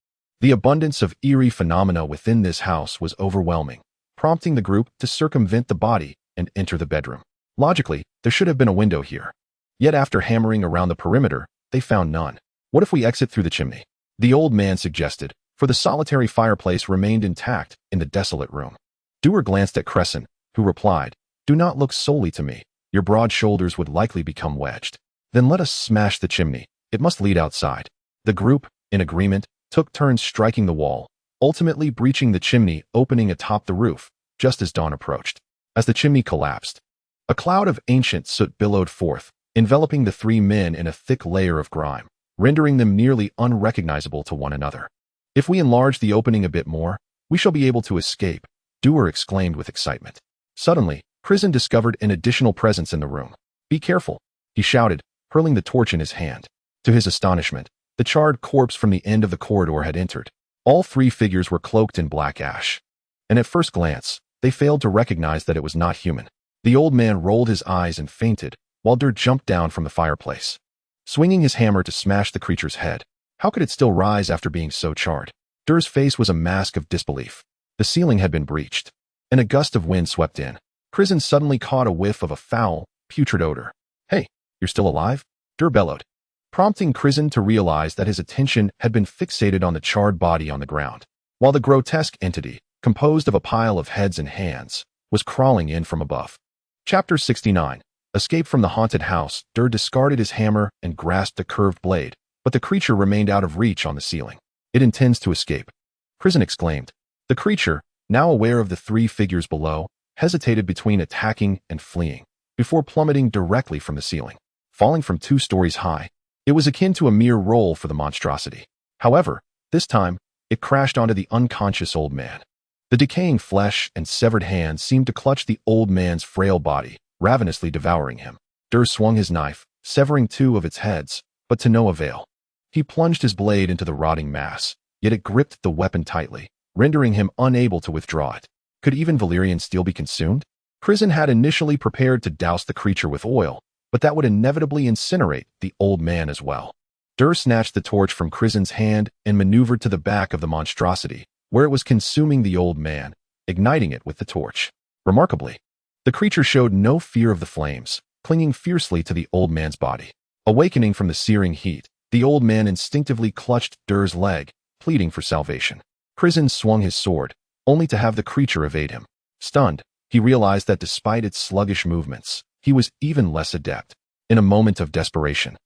The abundance of eerie phenomena within this house was overwhelming, prompting the group to circumvent the body and enter the bedroom. Logically, there should have been a window here. Yet after hammering around the perimeter, they found none. "What if we exit through the chimney?" the old man suggested, for the solitary fireplace remained intact in the desolate room. Dur glanced at Crisen, who replied, "Do not look solely to me. Your broad shoulders would likely become wedged. Then let us smash the chimney. It must lead outside." The group, in agreement, took turns striking the wall, ultimately breaching the chimney opening atop the roof, just as dawn approached. As the chimney collapsed, a cloud of ancient soot billowed forth, enveloping the 3 men in a thick layer of grime, rendering them nearly unrecognizable to one another. "If we enlarge the opening a bit more, we shall be able to escape," Dur exclaimed with excitement. Suddenly, Crisen discovered an additional presence in the room. "Be careful," he shouted, hurling the torch in his hand. To his astonishment, the charred corpse from the end of the corridor had entered. All three figures were cloaked in black ash, and at first glance, they failed to recognize that it was not human. The old man rolled his eyes and fainted, while Dur jumped down from the fireplace, swinging his hammer to smash the creature's head. How could it still rise after being so charred? Dur's face was a mask of disbelief. The ceiling had been breached, and a gust of wind swept in. Crisen suddenly caught a whiff of a foul, putrid odor. "Hey, you're still alive?" Dur bellowed, prompting Crisen to realize that his attention had been fixated on the charred body on the ground, while the grotesque entity, composed of a pile of heads and hands, was crawling in from above. Chapter 69. Escape from the haunted house. Dur discarded his hammer and grasped the curved blade, but the creature remained out of reach on the ceiling. "It intends to escape," Crisen exclaimed. The creature, now aware of the three figures below, hesitated between attacking and fleeing, before plummeting directly from the ceiling, falling from 2 stories high. It was akin to a mere roll for the monstrosity. However, this time, it crashed onto the unconscious old man. The decaying flesh and severed hands seemed to clutch the old man's frail body, ravenously devouring him. Dur swung his knife, severing 2 of its heads, but to no avail. He plunged his blade into the rotting mass, yet it gripped the weapon tightly, rendering him unable to withdraw it. Could even Valyrian steel be consumed? Crisen had initially prepared to douse the creature with oil, but that would inevitably incinerate the old man as well. Dur snatched the torch from Crisen's hand and maneuvered to the back of the monstrosity, where it was consuming the old man, igniting it with the torch. Remarkably, the creature showed no fear of the flames, clinging fiercely to the old man's body. Awakening from the searing heat, the old man instinctively clutched Dur's leg, pleading for salvation. Crisen swung his sword, only to have the creature evade him. Stunned, he realized that despite its sluggish movements, he was even less adept. In a moment of desperation,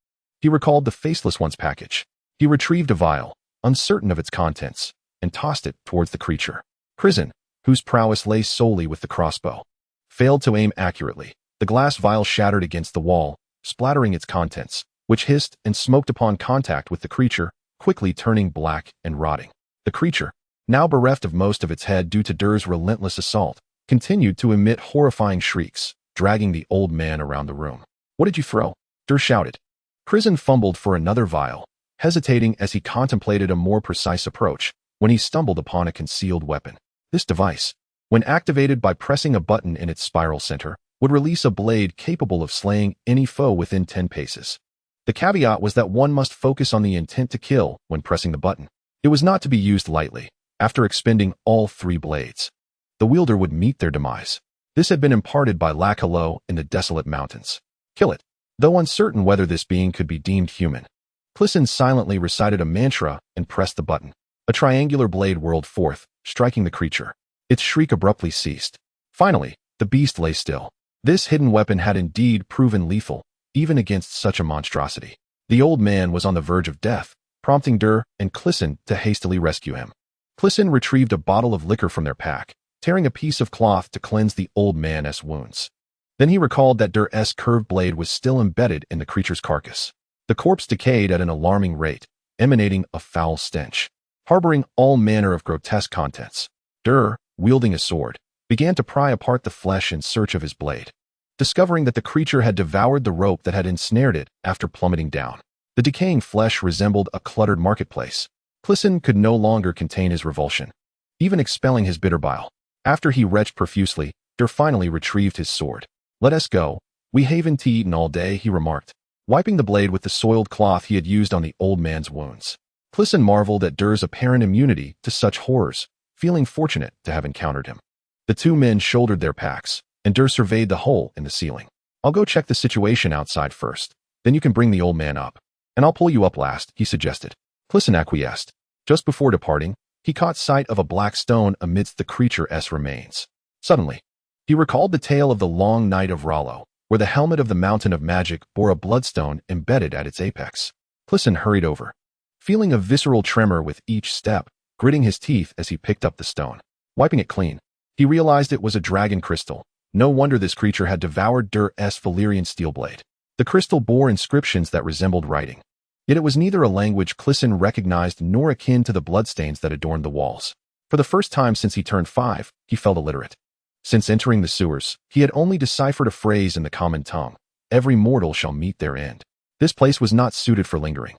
he recalled the Faceless One's package. He retrieved a vial, uncertain of its contents, and tossed it towards the creature. Crisen, whose prowess lay solely with the crossbow, failed to aim accurately. The glass vial shattered against the wall, splattering its contents, which hissed and smoked upon contact with the creature, quickly turning black and rotting. The creature, now bereft of most of its head due to Dur's relentless assault, continued to emit horrifying shrieks, dragging the old man around the room. "What did you throw?" Dur shouted. Crisen fumbled for another vial, hesitating as he contemplated a more precise approach, when he stumbled upon a concealed weapon. This device, when activated by pressing a button in its spiral center, would release a blade capable of slaying any foe within 10 paces. The caveat was that one must focus on the intent to kill when pressing the button. It was not to be used lightly. After expending all 3 blades, the wielder would meet their demise. This had been imparted by Lac-Hello in the desolate mountains. "Kill it." Though uncertain whether this being could be deemed human, Crisen silently recited a mantra and pressed the button. A triangular blade whirled forth, striking the creature. Its shriek abruptly ceased. Finally, the beast lay still. This hidden weapon had indeed proven lethal, even against such a monstrosity. The old man was on the verge of death, prompting Dur and Crisen to hastily rescue him. Crisen retrieved a bottle of liquor from their pack, tearing a piece of cloth to cleanse the old man's wounds. Then he recalled that Dur's curved blade was still embedded in the creature's carcass. The corpse decayed at an alarming rate, emanating a foul stench, harboring all manner of grotesque contents. Dur, wielding a sword, began to pry apart the flesh in search of his blade, discovering that the creature had devoured the rope that had ensnared it after plummeting down. The decaying flesh resembled a cluttered marketplace. Crisen could no longer contain his revulsion, even expelling his bitter bile. After he retched profusely, Dur finally retrieved his sword. "Let us go. We haven't eaten all day," he remarked, wiping the blade with the soiled cloth he had used on the old man's wounds. Crisen marveled at Dur's apparent immunity to such horrors, feeling fortunate to have encountered him. The 2 men shouldered their packs, and Dur surveyed the hole in the ceiling. "I'll go check the situation outside first. Then you can bring the old man up. And I'll pull you up last," he suggested. Crisen acquiesced. Just before departing, he caught sight of a black stone amidst the creature's remains. Suddenly, he recalled the tale of the long night of Rollo, where the helmet of the Mountain of Magic bore a bloodstone embedded at its apex. Crisen hurried over, feeling a visceral tremor with each step, gritting his teeth as he picked up the stone. Wiping it clean, he realized it was a dragon crystal. No wonder this creature had devoured Dur's Valyrian steel blade. The crystal bore inscriptions that resembled writing. Yet it was neither a language Crisen recognized nor akin to the bloodstains that adorned the walls. For the first time since he turned 5, he felt illiterate. Since entering the sewers, he had only deciphered a phrase in the common tongue: every mortal shall meet their end. This place was not suited for lingering.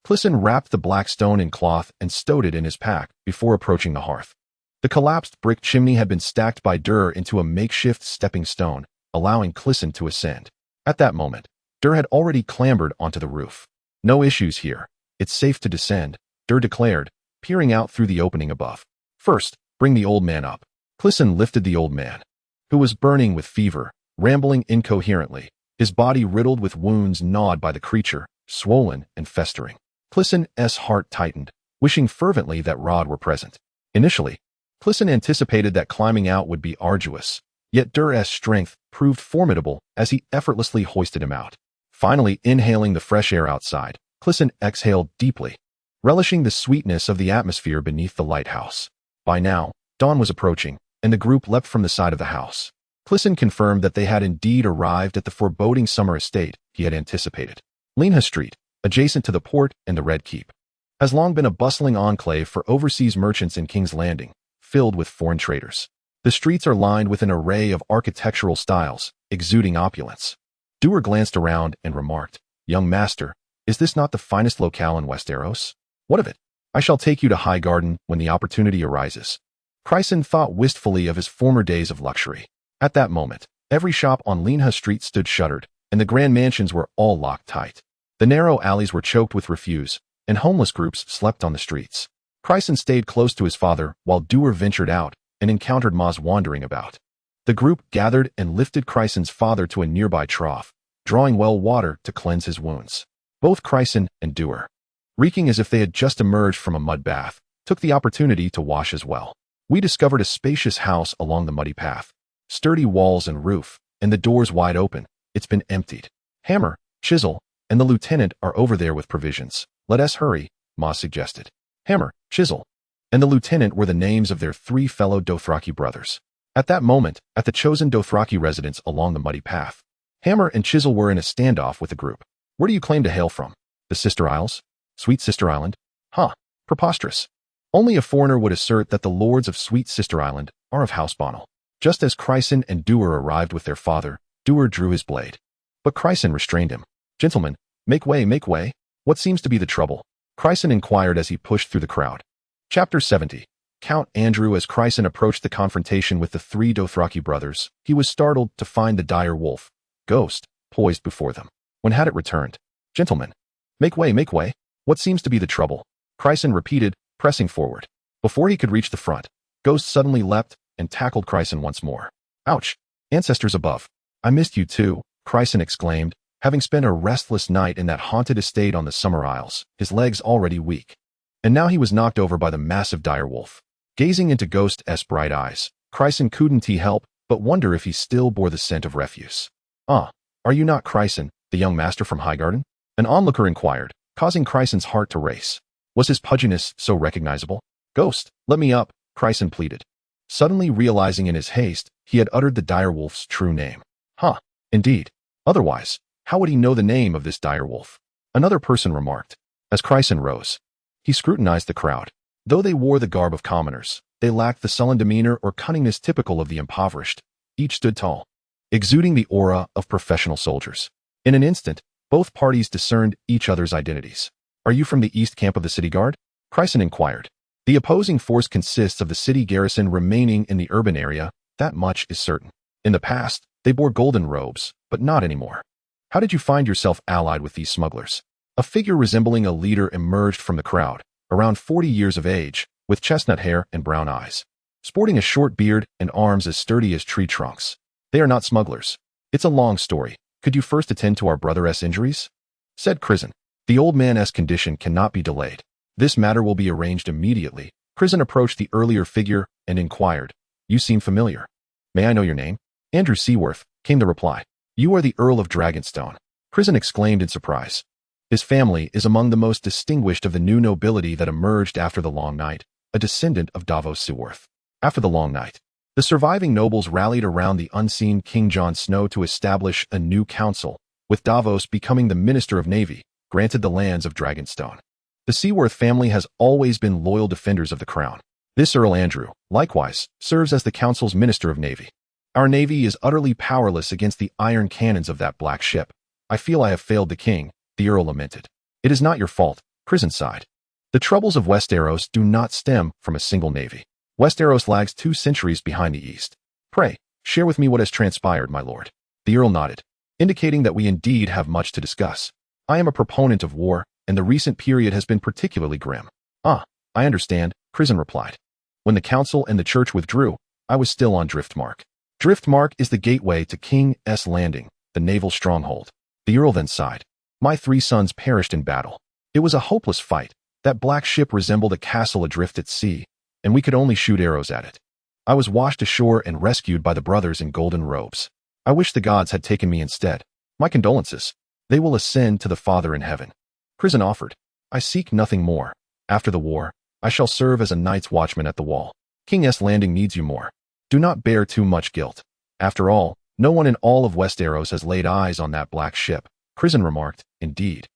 Crisen wrapped the black stone in cloth and stowed it in his pack before approaching the hearth. The collapsed brick chimney had been stacked by Dur into a makeshift stepping stone, allowing Crisen to ascend. At that moment, Dur had already clambered onto the roof. No issues here. It's safe to descend, Dur declared, peering out through the opening above. First, bring the old man up. Crisen lifted the old man, who was burning with fever, rambling incoherently, his body riddled with wounds gnawed by the creature, swollen and festering. Crisen's heart tightened, wishing fervently that Rod were present. Initially, Crisen anticipated that climbing out would be arduous, yet Dur's strength proved formidable as he effortlessly hoisted him out. Finally inhaling the fresh air outside, Crisen exhaled deeply, relishing the sweetness of the atmosphere beneath the lighthouse. By now, dawn was approaching, and the group leapt from the side of the house. Crisen confirmed that they had indeed arrived at the foreboding summer estate he had anticipated. Linha Street, adjacent to the port and the Red Keep, has long been a bustling enclave for overseas merchants in King's Landing, filled with foreign traders. The streets are lined with an array of architectural styles, exuding opulence. Dur glanced around and remarked, "Young master, is this not the finest locale in Westeros? What of it? I shall take you to Highgarden when the opportunity arises." Crisen thought wistfully of his former days of luxury. At that moment, every shop on Linha Street stood shuttered, and the grand mansions were all locked tight. The narrow alleys were choked with refuse, and homeless groups slept on the streets. Crisen stayed close to his father while Dur ventured out and encountered Maz wandering about. The group gathered and lifted Crisen's father to a nearby trough, drawing well water to cleanse his wounds. Both Crisen and Dur, reeking as if they had just emerged from a mud bath, took the opportunity to wash as well. We discovered a spacious house along the muddy path. Sturdy walls and roof, and the doors wide open. It's been emptied. Hammer, Chisel, and the lieutenant are over there with provisions. Let us hurry, Maz suggested. Hammer, Chisel, and the lieutenant were the names of their 3 fellow Dothraki brothers. At that moment, at the chosen Dothraki residence along the muddy path, Hammer and Chisel were in a standoff with the group. Where do you claim to hail from? The Sister Isles? Sweet Sister Island? Huh, preposterous. Only a foreigner would assert that the lords of Sweet Sister Island are of House Bonnell. Just as Crisen and Dur arrived with their father, Dur drew his blade. But Crisen restrained him. Gentlemen, make way, make way. What seems to be the trouble? Crisen inquired as he pushed through the crowd. Chapter 70. Count Andrew. As Crisen approached the confrontation with the 3 Dothraki brothers, he was startled to find the dire wolf, Ghost, poised before them. When had it returned? Gentlemen, make way, make way. What seems to be the trouble? Crisen repeated, pressing forward. Before he could reach the front, Ghost suddenly leapt and tackled Crisen once more. Ouch! Ancestors above. I missed you too, Crisen exclaimed, having spent a restless night in that haunted estate on the Summer Isles, his legs already weak. And now he was knocked over by the massive direwolf. Gazing into Ghost's bright eyes, Crisen couldn't help but wonder if he still bore the scent of refuse. "Ah, are you not Crisen, the young master from Highgarden?" An onlooker inquired, causing Crisen's heart to race. Was his pudginess so recognizable? "Ghost, let me up," Crisen pleaded, suddenly realizing in his haste he had uttered the direwolf's true name. Huh, indeed. Otherwise, how would he know the name of this direwolf? Another person remarked. As Crisen rose, he scrutinized the crowd. Though they wore the garb of commoners, they lacked the sullen demeanor or cunningness typical of the impoverished. Each stood tall, exuding the aura of professional soldiers. In an instant, both parties discerned each other's identities. "Are you from the east camp of the city guard?" Crisen inquired. The opposing force consists of the city garrison remaining in the urban area, that much is certain. In the past, they bore golden robes, but not anymore. How did you find yourself allied with these smugglers? A figure resembling a leader emerged from the crowd, around 40 years of age, with chestnut hair and brown eyes, sporting a short beard and arms as sturdy as tree trunks. "They are not smugglers. It's a long story. Could you first attend to our brother's injuries?" said Crisen. "The old man's condition cannot be delayed. This matter will be arranged immediately." Crisen approached the earlier figure and inquired, "You seem familiar. May I know your name?" "Andrew Seaworth," came the reply. "You are the Earl of Dragonstone," Crisen exclaimed in surprise. His family is among the most distinguished of the new nobility that emerged after the Long Night, a descendant of Davos Seaworth. After the Long Night, the surviving nobles rallied around the unseen King Jon Snow to establish a new council, with Davos becoming the Minister of Navy, granted the lands of Dragonstone. The Seaworth family has always been loyal defenders of the crown. This Earl Andrew, likewise, serves as the council's Minister of Navy. Our navy is utterly powerless against the iron cannons of that black ship. I feel I have failed the king, the Earl lamented. It is not your fault, Crisen sighed. The troubles of Westeros do not stem from a single navy. Westeros lags 2 centuries behind the East. Pray, share with me what has transpired, my lord. The Earl nodded, indicating that we indeed have much to discuss. I am a proponent of war, and the recent period has been particularly grim. Ah, I understand, Crisen replied. When the council and the church withdrew, I was still on Driftmark. Driftmark is the gateway to King's Landing, the naval stronghold. The Earl then sighed. My 3 sons perished in battle. It was a hopeless fight. That black ship resembled a castle adrift at sea, and we could only shoot arrows at it. I was washed ashore and rescued by the brothers in golden robes. I wish the gods had taken me instead. My condolences. They will ascend to the Father in heaven. Crisen offered. I seek nothing more. After the war, I shall serve as a night's watchman at the wall. King's Landing needs you more. Do not bear too much guilt. After all, no one in all of Westeros has laid eyes on that black ship, Crisen remarked. Indeed.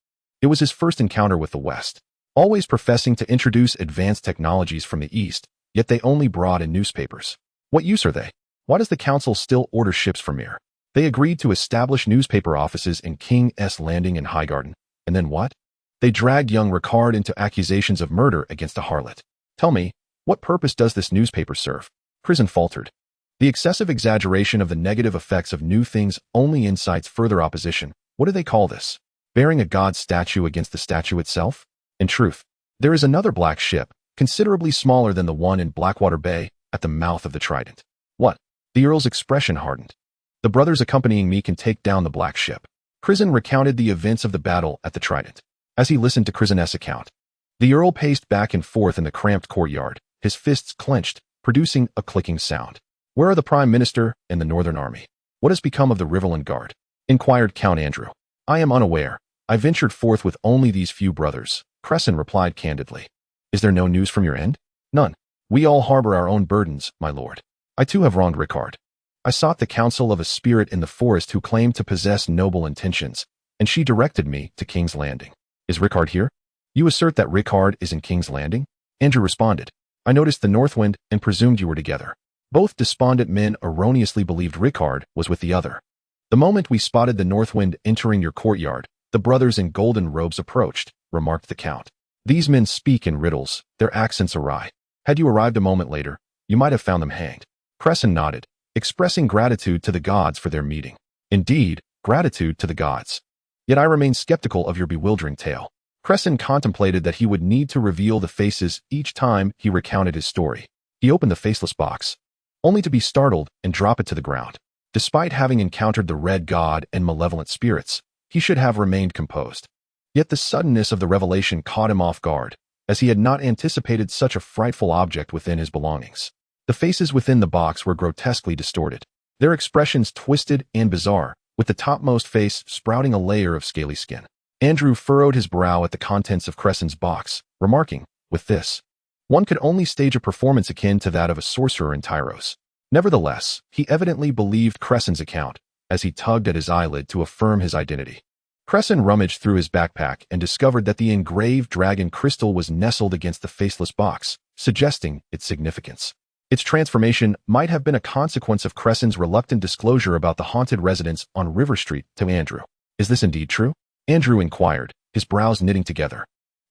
It was his first encounter with the West. Always professing to introduce advanced technologies from the East, yet they only brought in newspapers. What use are they? Why does the council still order ships from here? They agreed to establish newspaper offices in King's Landing and Highgarden, and then what? They dragged young Ricard into accusations of murder against a harlot. Tell me, what purpose does this newspaper serve? Crisen faltered. The excessive exaggeration of the negative effects of new things only incites further opposition. What do they call this? Bearing a god statue against the statue itself? In truth, there is another black ship, considerably smaller than the one in Blackwater Bay, at the mouth of the Trident. What? The Earl's expression hardened. The brothers accompanying me can take down the black ship. Crisen recounted the events of the battle at the Trident. As he listened to Crisen's account, the Earl paced back and forth in the cramped courtyard, his fists clenched, producing a clicking sound. Where are the Prime Minister and the Northern Army? What has become of the Riverland Guard? Inquired Count Andrew. I am unaware. I ventured forth with only these few brothers. Crisen replied candidly. Is there no news from your end? None. We all harbor our own burdens, my lord. I too have wronged Ricard. I sought the counsel of a spirit in the forest who claimed to possess noble intentions, and she directed me to King's Landing. Is Ricard here? You assert that Ricard is in King's Landing? Andrew responded. I noticed the Northwind and presumed you were together. Both despondent men erroneously believed Ricard was with the other. The moment we spotted the Northwind entering your courtyard, the brothers in golden robes approached, remarked the Count. These men speak in riddles, their accents awry. Had you arrived a moment later, you might have found them hanged. Crisen nodded, expressing gratitude to the gods for their meeting. Indeed, gratitude to the gods. Yet I remain skeptical of your bewildering tale. Crisen contemplated that he would need to reveal the faces each time he recounted his story. He opened the faceless box, only to be startled and drop it to the ground. Despite having encountered the Red God and malevolent spirits, he should have remained composed. Yet the suddenness of the revelation caught him off guard, as he had not anticipated such a frightful object within his belongings. The faces within the box were grotesquely distorted, their expressions twisted and bizarre, with the topmost face sprouting a layer of scaly skin. Andrew furrowed his brow at the contents of Crisen's box, remarking, with this, one could only stage a performance akin to that of a sorcerer in Tyros. Nevertheless, he evidently believed Crisen's account, as he tugged at his eyelid to affirm his identity. Crisen rummaged through his backpack and discovered that the engraved dragon crystal was nestled against the faceless box, suggesting its significance. Its transformation might have been a consequence of Crisen's reluctant disclosure about the haunted residence on River Street to Andrew. Is this indeed true? Andrew inquired, his brows knitting together.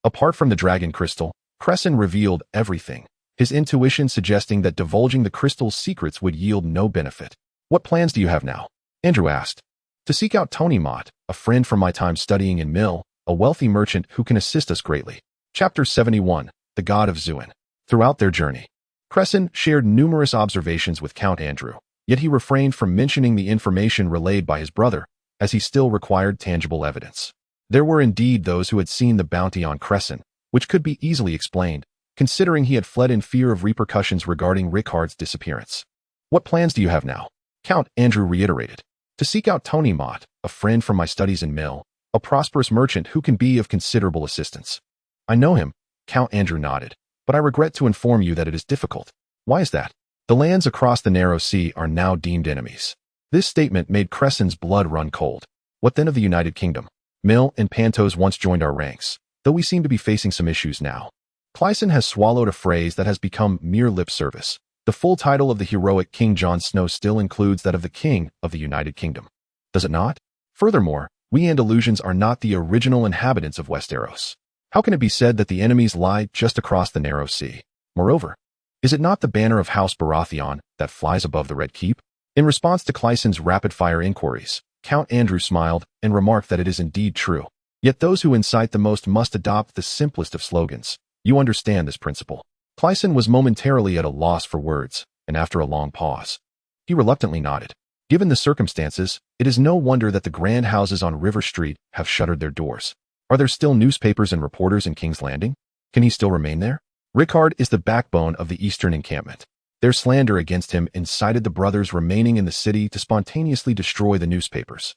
Apart from the dragon crystal, Crisen revealed everything, his intuition suggesting that divulging the crystal's secrets would yield no benefit. What plans do you have now? Andrew asked. To seek out Tony Mott, a friend from my time studying in Mill, a wealthy merchant who can assist us greatly. Chapter 71, The God of Zuin. Throughout their journey, Crisen shared numerous observations with Count Andrew, yet he refrained from mentioning the information relayed by his brother, as he still required tangible evidence. There were indeed those who had seen the bounty on Crisen, which could be easily explained, considering he had fled in fear of repercussions regarding Ricard's disappearance. What plans do you have now? Count Andrew reiterated. To seek out Tony Mott, a friend from my studies in Mill, a prosperous merchant who can be of considerable assistance. I know him, Count Andrew nodded, but I regret to inform you that it is difficult. Why is that? The lands across the narrow sea are now deemed enemies. This statement made Crisen's blood run cold. What then of the United Kingdom? Mill and Pantos once joined our ranks, though we seem to be facing some issues now. Clyson has swallowed a phrase that has become mere lip service. The full title of the heroic King Jon Snow still includes that of the King of the United Kingdom. Does it not? Furthermore, we Andalusians are not the original inhabitants of Westeros. How can it be said that the enemies lie just across the narrow sea? Moreover, is it not the banner of House Baratheon that flies above the Red Keep? In response to Clysen's rapid-fire inquiries, Count Andrew smiled and remarked that it is indeed true. Yet those who incite the most must adopt the simplest of slogans. You understand this principle. Clysen was momentarily at a loss for words, and after a long pause, he reluctantly nodded. Given the circumstances, it is no wonder that the grand houses on River Street have shuttered their doors. Are there still newspapers and reporters in King's Landing? Can he still remain there? Rickard is the backbone of the Eastern encampment. Their slander against him incited the brothers remaining in the city to spontaneously destroy the newspapers.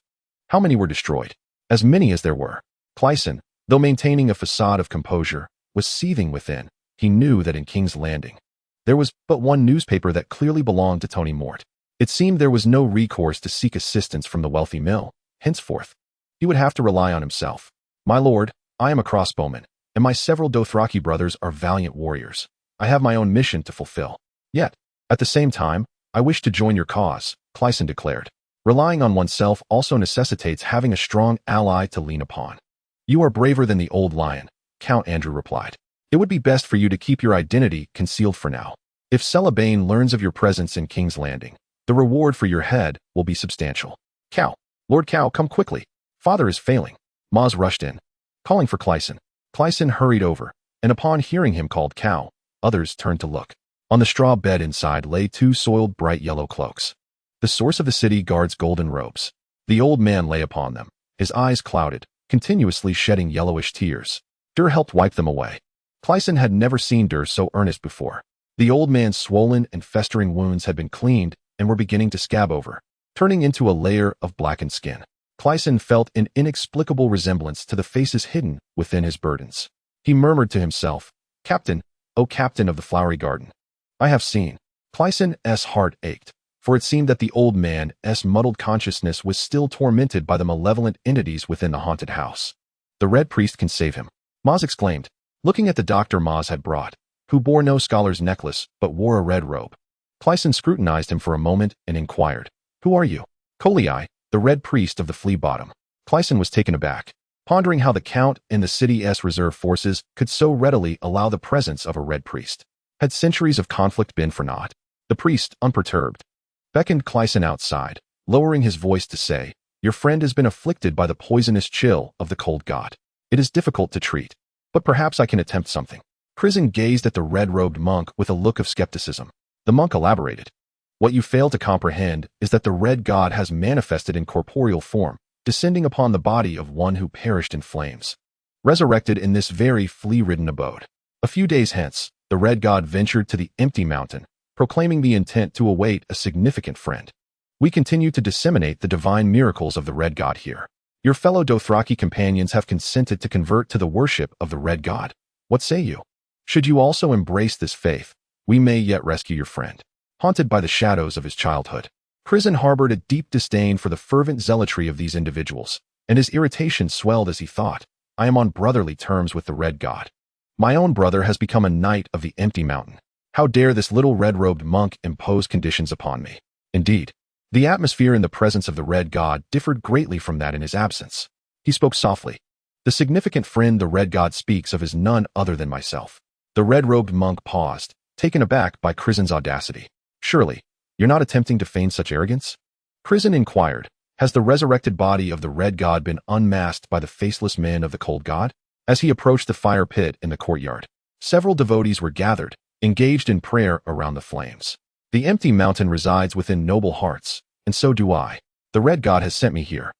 How many were destroyed? As many as there were. Clysen, though maintaining a facade of composure, was seething within. He knew that in King's Landing, there was but one newspaper that clearly belonged to Tony Mort. It seemed there was no recourse to seek assistance from the wealthy mill. Henceforth, he would have to rely on himself. My lord, I am a crossbowman, and my several Dothraki brothers are valiant warriors. I have my own mission to fulfill. Yet, at the same time, I wish to join your cause, Clysen declared. Relying on oneself also necessitates having a strong ally to lean upon. You are braver than the old lion, Count Andrew replied. It would be best for you to keep your identity concealed for now. If Celebane learns of your presence in King's Landing, the reward for your head will be substantial. Cal, Lord Cal, come quickly. Father is failing. Maz rushed in, calling for Clysen. Clysen hurried over, and upon hearing him called Cal, others turned to look. On the straw bed inside lay two soiled bright yellow cloaks. The source of the city guards' golden robes. The old man lay upon them, his eyes clouded, continuously shedding yellowish tears. Dur helped wipe them away. Clysen had never seen Dur so earnest before. The old man's swollen and festering wounds had been cleaned and were beginning to scab over, turning into a layer of blackened skin. Clysen felt an inexplicable resemblance to the faces hidden within his burdens. He murmured to himself, Captain, O Captain of the Flowery Garden. I have seen. Clysen's heart ached, for it seemed that the old man's muddled consciousness was still tormented by the malevolent entities within the haunted house. The Red Priest can save him, Maz exclaimed, looking at the doctor Maz had brought, who bore no scholar's necklace but wore a red robe. Clysen scrutinized him for a moment and inquired, Who are you? Colei, the Red Priest of the Flea Bottom. Clysen was taken aback, pondering how the Count and the city's reserve forces could so readily allow the presence of a Red Priest. Had centuries of conflict been for naught? The priest, unperturbed, beckoned Clysen outside, lowering his voice to say, Your friend has been afflicted by the poisonous chill of the cold god. It is difficult to treat, but perhaps I can attempt something. Crisen gazed at the red-robed monk with a look of skepticism. The monk elaborated. What you fail to comprehend is that the red god has manifested in corporeal form, descending upon the body of one who perished in flames, resurrected in this very flea-ridden abode. A few days hence, the red god ventured to the empty mountain, proclaiming the intent to await a significant friend. We continue to disseminate the divine miracles of the red god here. Your fellow Dothraki companions have consented to convert to the worship of the red god. What say you? Should you also embrace this faith, we may yet rescue your friend. Haunted by the shadows of his childhood, Crisen harbored a deep disdain for the fervent zealotry of these individuals, and his irritation swelled as he thought, I am on brotherly terms with the red god. My own brother has become a knight of the empty mountain. How dare this little red-robed monk impose conditions upon me? Indeed, the atmosphere in the presence of the red god differed greatly from that in his absence. He spoke softly. The significant friend the red god speaks of is none other than myself. The red-robed monk paused, taken aback by Crisen's audacity. Surely, you're not attempting to feign such arrogance? Crisen inquired, has the resurrected body of the red god been unmasked by the faceless men of the cold god? As he approached the fire pit in the courtyard, several devotees were gathered, engaged in prayer around the flames. The empty mountain resides within noble hearts, and so do I. The red god has sent me here.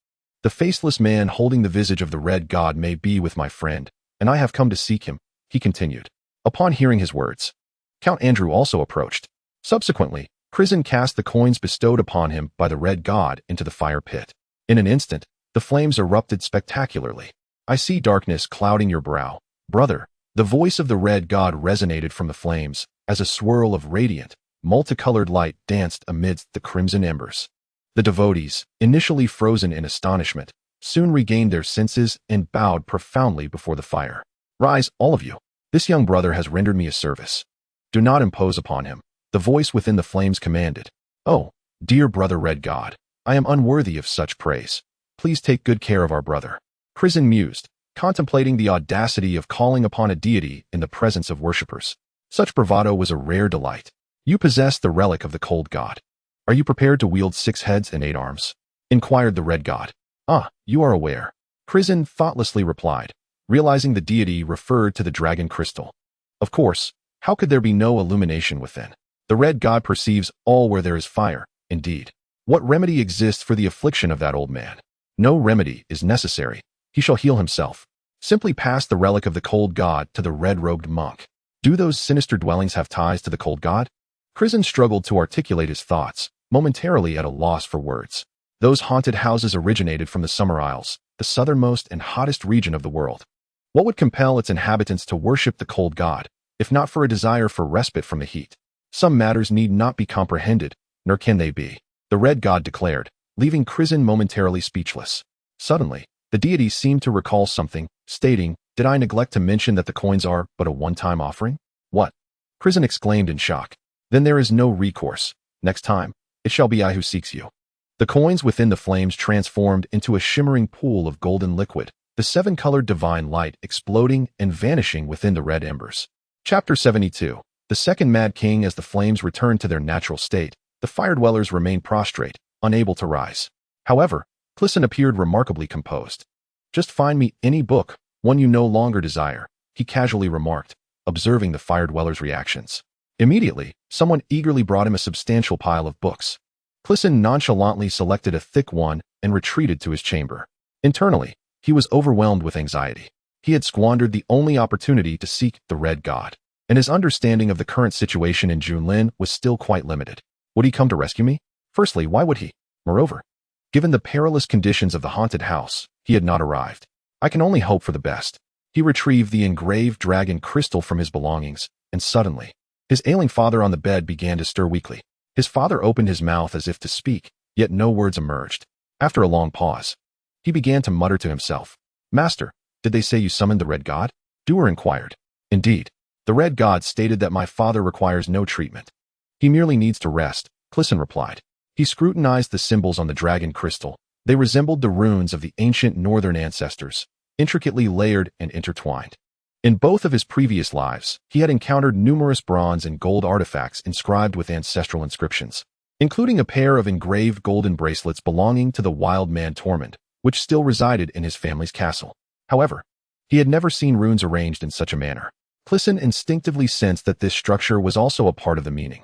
The faceless man holding the visage of the red god may be with my friend, and I have come to seek him, he continued. Upon hearing his words, Count Andrew also approached. Subsequently, Crisen cast the coins bestowed upon him by the red god into the fire pit. In an instant, the flames erupted spectacularly. I see darkness clouding your brow, brother. The voice of the red god resonated from the flames as a swirl of radiant, multicolored light danced amidst the crimson embers. The devotees, initially frozen in astonishment, soon regained their senses and bowed profoundly before the fire. Rise, all of you. This young brother has rendered me a service. Do not impose upon him. The voice within the flames commanded. "Oh, dear brother Red God, I am unworthy of such praise. Please take good care of our brother." Crisen mused, contemplating the audacity of calling upon a deity in the presence of worshippers. Such bravado was a rare delight. "You possess the relic of the cold god. Are you prepared to wield 6 heads and 8 arms?" inquired the Red God. "Ah, you are aware," Crisen thoughtlessly replied, realizing the deity referred to the dragon crystal. "Of course, how could there be no illumination within? The Red God perceives all where there is fire, indeed. What remedy exists for the affliction of that old man? No remedy is necessary. He shall heal himself. Simply pass the relic of the cold god to the red-robed monk." "Do those sinister dwellings have ties to the cold god?" Crisen struggled to articulate his thoughts, momentarily at a loss for words. Those haunted houses originated from the Summer Isles, the southernmost and hottest region of the world. What would compel its inhabitants to worship the cold god, if not for a desire for respite from the heat? Some matters need not be comprehended, nor can they be, the Red God declared, leaving Crisen momentarily speechless. Suddenly, the deity seemed to recall something, stating, "Did I neglect to mention that the coins are but a one-time offering?" "What?" Crisen exclaimed in shock. "Then there is no recourse. Next time, it shall be I who seeks you." The coins within the flames transformed into a shimmering pool of golden liquid, the 7-colored divine light exploding and vanishing within the red embers. Chapter 72. The Second Mad King. As the flames returned to their natural state, the fire-dwellers remained prostrate, unable to rise. However, Crisen appeared remarkably composed. "Just find me any book, one you no longer desire," he casually remarked, observing the fire-dwellers' reactions. Immediately, someone eagerly brought him a substantial pile of books. Crisen nonchalantly selected a thick one and retreated to his chamber. Internally, he was overwhelmed with anxiety. He had squandered the only opportunity to seek the Red God, and his understanding of the current situation in Junlin was still quite limited. Would he come to rescue me? Firstly, why would he? Moreover, given the perilous conditions of the haunted house, he had not arrived. I can only hope for the best. He retrieved the engraved dragon crystal from his belongings, and suddenly, his ailing father on the bed began to stir weakly. His father opened his mouth as if to speak, yet no words emerged. After a long pause, he began to mutter to himself. "Master, did they say you summoned the Red God?" Doer inquired. "Indeed. The Red God stated that my father requires no treatment. He merely needs to rest," Crisen replied. He scrutinized the symbols on the dragon crystal. They resembled the runes of the ancient northern ancestors, intricately layered and intertwined. In both of his previous lives, he had encountered numerous bronze and gold artifacts inscribed with ancestral inscriptions, including a pair of engraved golden bracelets belonging to the wild man Tormund, which still resided in his family's castle. However, he had never seen runes arranged in such a manner. Crisen instinctively sensed that this structure was also a part of the meaning.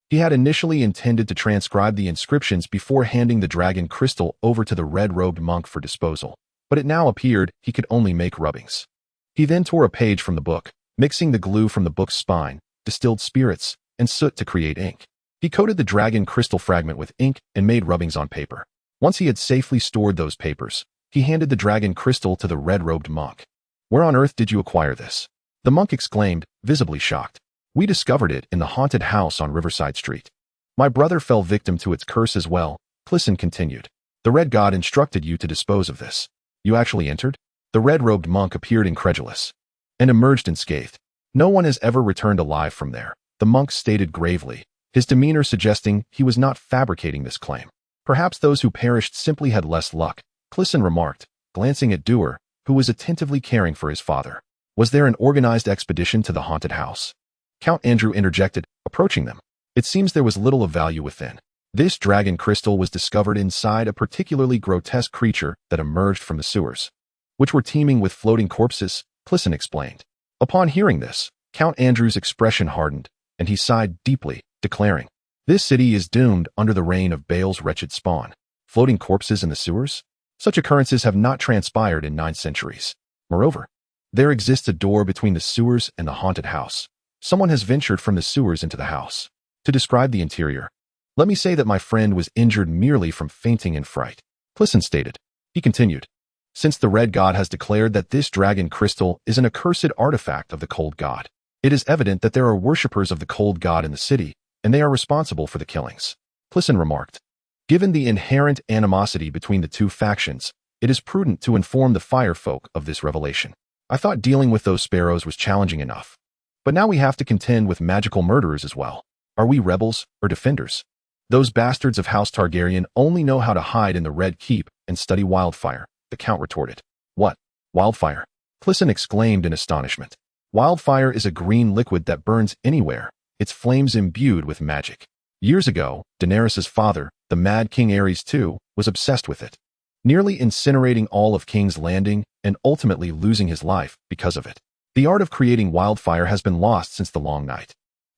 He had initially intended to transcribe the inscriptions before handing the dragon crystal over to the red-robed monk for disposal, but it now appeared he could only make rubbings. He then tore a page from the book, mixing the glue from the book's spine, distilled spirits, and soot to create ink. He coated the dragon crystal fragment with ink and made rubbings on paper. Once he had safely stored those papers, he handed the dragon crystal to the red-robed monk. "Where on earth did you acquire this?" the monk exclaimed, visibly shocked. "We discovered it in the haunted house on Riverside Street. My brother fell victim to its curse as well," Crisen continued. "The Red God instructed you to dispose of this. You actually entered?" The red-robed monk appeared incredulous and emerged unscathed. "No one has ever returned alive from there," the monk stated gravely, his demeanor suggesting he was not fabricating this claim. "Perhaps those who perished simply had less luck," Crisen remarked, glancing at Doer, who was attentively caring for his father. "Was there an organized expedition to the haunted house?" Count Andrew interjected, approaching them. "It seems there was little of value within. This dragon crystal was discovered inside a particularly grotesque creature that emerged from the sewers, which were teeming with floating corpses," Crisen explained. Upon hearing this, Count Andrew's expression hardened, and he sighed deeply, declaring, "This city is doomed under the reign of Baal's wretched spawn. Floating corpses in the sewers? Such occurrences have not transpired in 9 centuries. Moreover, there exists a door between the sewers and the haunted house. Someone has ventured from the sewers into the house. To describe the interior, let me say that my friend was injured merely from fainting in fright," Crisen stated. He continued, "Since the Red God has declared that this dragon crystal is an accursed artifact of the cold god, it is evident that there are worshippers of the cold god in the city, and they are responsible for the killings." Crisen remarked, "Given the inherent animosity between the two factions, it is prudent to inform the fire folk of this revelation. I thought dealing with those sparrows was challenging enough, but now we have to contend with magical murderers as well." Are we rebels or defenders? Those bastards of House Targaryen only know how to hide in the Red Keep and study wildfire, the Count retorted. What? Wildfire? Crisen exclaimed in astonishment. Wildfire is a green liquid that burns anywhere, its flames imbued with magic. Years ago, Daenerys' father, the Mad King Aerys II, was obsessed with it, nearly incinerating all of King's Landing and ultimately losing his life because of it. The art of creating wildfire has been lost since the Long Night.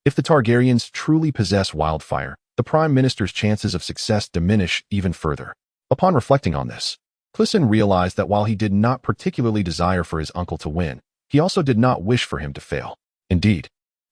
If the Targaryens truly possess wildfire, the Prime Minister's chances of success diminish even further. Upon reflecting on this, Crisen realized that while he did not particularly desire for his uncle to win, he also did not wish for him to fail. Indeed,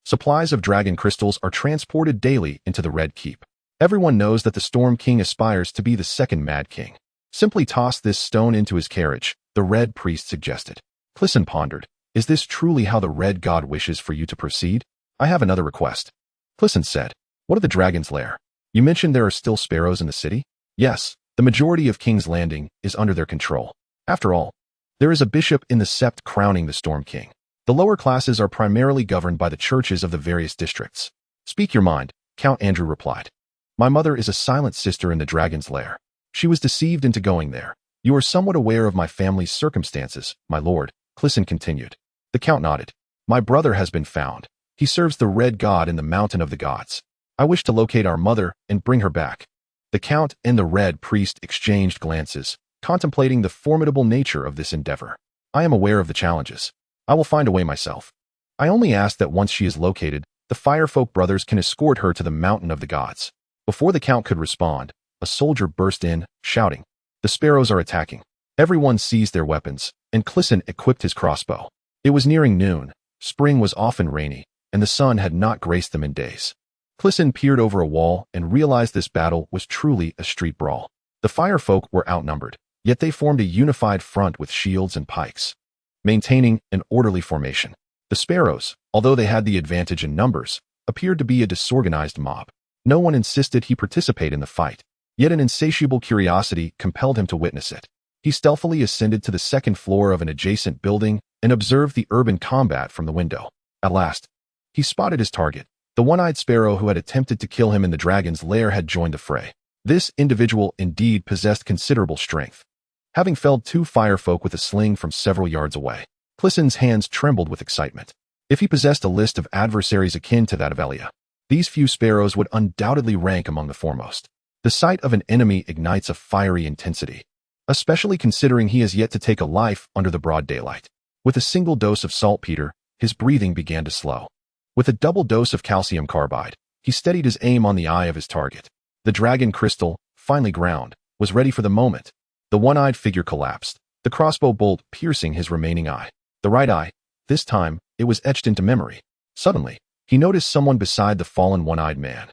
supplies of dragon crystals are transported daily into the Red Keep. Everyone knows that the Storm King aspires to be the second Mad King. Simply toss this stone into his carriage, the Red Priest suggested. Crisen pondered. Is this truly how the Red God wishes for you to proceed? I have another request. Crisen said. What of the dragon's lair? You mentioned there are still sparrows in the city? Yes, the majority of King's Landing is under their control. After all, there is a bishop in the sept crowning the Storm King. The lower classes are primarily governed by the churches of the various districts. Speak your mind, Count Andrew replied. My mother is a silent sister in the dragon's lair. She was deceived into going there. You are somewhat aware of my family's circumstances, my lord, Crisen continued. The Count nodded. My brother has been found. He serves the Red God in the Mountain of the Gods. I wish to locate our mother and bring her back. The Count and the Red Priest exchanged glances, contemplating the formidable nature of this endeavor. I am aware of the challenges. I will find a way myself. I only ask that once she is located, the Firefolk brothers can escort her to the Mountain of the Gods. Before the Count could respond, a soldier burst in, shouting, The sparrows are attacking. Everyone seized their weapons, and Crisen equipped his crossbow. It was nearing noon, spring was often rainy, and the sun had not graced them in days. Crisen peered over a wall and realized this battle was truly a street brawl. The Firefolk were outnumbered, yet they formed a unified front with shields and pikes, maintaining an orderly formation. The sparrows, although they had the advantage in numbers, appeared to be a disorganized mob. No one insisted he participate in the fight, yet an insatiable curiosity compelled him to witness it. He stealthily ascended to the second floor of an adjacent building and observed the urban combat from the window. At last, he spotted his target. The one-eyed sparrow who had attempted to kill him in the dragon's lair had joined the fray. This individual indeed possessed considerable strength, having felled 2 firefolk with a sling from several yards away. Crisen's hands trembled with excitement. If he possessed a list of adversaries akin to that of Elia, these few sparrows would undoubtedly rank among the foremost. The sight of an enemy ignites a fiery intensity, especially considering he has yet to take a life under the broad daylight. With a single dose of saltpeter, his breathing began to slow. With a double dose of calcium carbide, he steadied his aim on the eye of his target. The dragon crystal, finely ground, was ready for the moment. The one-eyed figure collapsed, the crossbow bolt piercing his remaining eye. The right eye, this time, it was etched into memory. Suddenly, he noticed someone beside the fallen one-eyed man,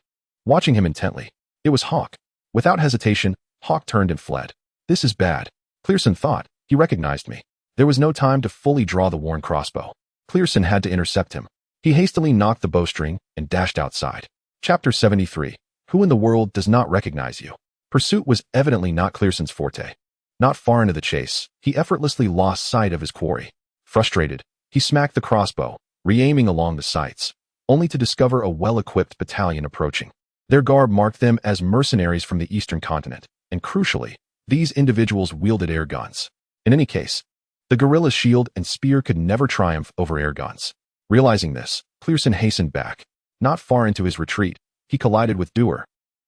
watching him intently. It was Hawk. Without hesitation, Hawk turned and fled. This is bad, Crisen thought. He recognized me. There was no time to fully draw the worn crossbow. Crisen had to intercept him. He hastily knocked the bowstring and dashed outside. Chapter 73. Who in the world does not recognize you? Pursuit was evidently not Crisen's forte. Not far into the chase, he effortlessly lost sight of his quarry. Frustrated, he smacked the crossbow, re-aiming along the sights, only to discover a well-equipped battalion approaching. Their garb marked them as mercenaries from the eastern continent, and crucially, these individuals wielded air guns. In any case, the guerrilla's shield and spear could never triumph over air guns. Realizing this, Crisen hastened back. Not far into his retreat, he collided with Dewar,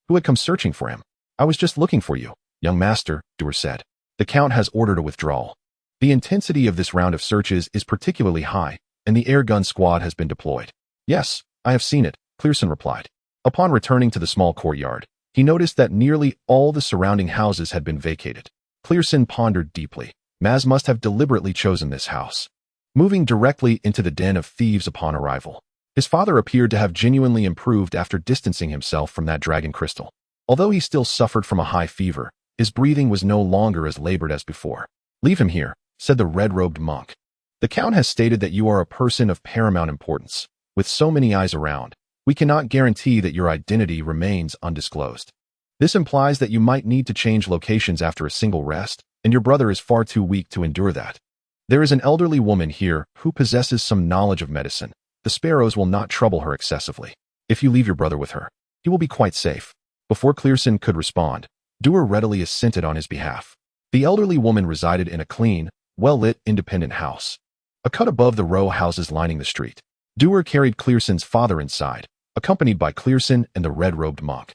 who had come searching for him. I was just looking for you, young master, Dewar said. The Count has ordered a withdrawal. The intensity of this round of searches is particularly high, and the air gun squad has been deployed. Yes, I have seen it, Crisen replied. Upon returning to the small courtyard, he noticed that nearly all the surrounding houses had been vacated. Crisen pondered deeply. Maz must have deliberately chosen this house, moving directly into the den of thieves upon arrival. His father appeared to have genuinely improved after distancing himself from that dragon crystal. Although he still suffered from a high fever, his breathing was no longer as labored as before. Leave him here, said the red-robed monk. The Count has stated that you are a person of paramount importance. With so many eyes around, we cannot guarantee that your identity remains undisclosed. This implies that you might need to change locations after a single rest, and your brother is far too weak to endure that. There is an elderly woman here who possesses some knowledge of medicine. The sparrows will not trouble her excessively. If you leave your brother with her, he will be quite safe. Before Crisen could respond, Duer readily assented on his behalf. The elderly woman resided in a clean, well-lit, independent house, a cut above the row houses lining the street. Duer carried Crisen's father inside, accompanied by Crisen and the red-robed monk.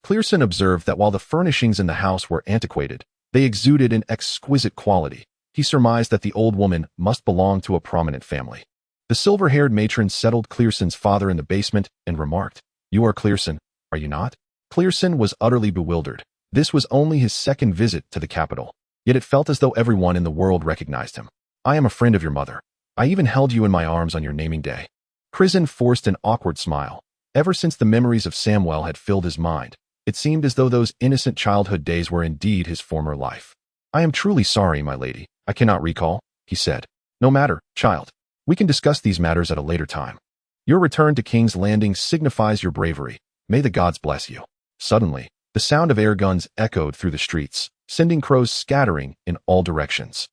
Crisen observed that while the furnishings in the house were antiquated, they exuded an exquisite quality. He surmised that the old woman must belong to a prominent family. The silver-haired matron settled Crisen's father in the basement and remarked, "You are Crisen, are you not?" Crisen was utterly bewildered. This was only his second visit to the capital, yet it felt as though everyone in the world recognized him. "I am a friend of your mother. I even held you in my arms on your naming day." Crisen forced an awkward smile. Ever since the memories of Samwell had filled his mind, it seemed as though those innocent childhood days were indeed his former life. "I am truly sorry, my lady. I cannot recall," he said. "No matter, child. We can discuss these matters at a later time. Your return to King's Landing signifies your bravery. May the gods bless you." Suddenly, the sound of air guns echoed through the streets, sending crows scattering in all directions.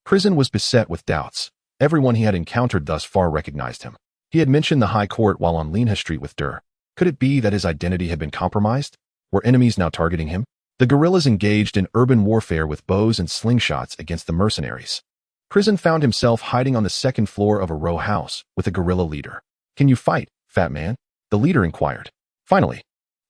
Crisen was beset with doubts. Everyone he had encountered thus far recognized him. He had mentioned the High Court while on Lena Street with Dur. Could it be that his identity had been compromised? Were enemies now targeting him? The guerrillas engaged in urban warfare with bows and slingshots against the mercenaries. Crisen found himself hiding on the second floor of a row house with a guerrilla leader. "Can you fight, fat man?" the leader inquired. Finally,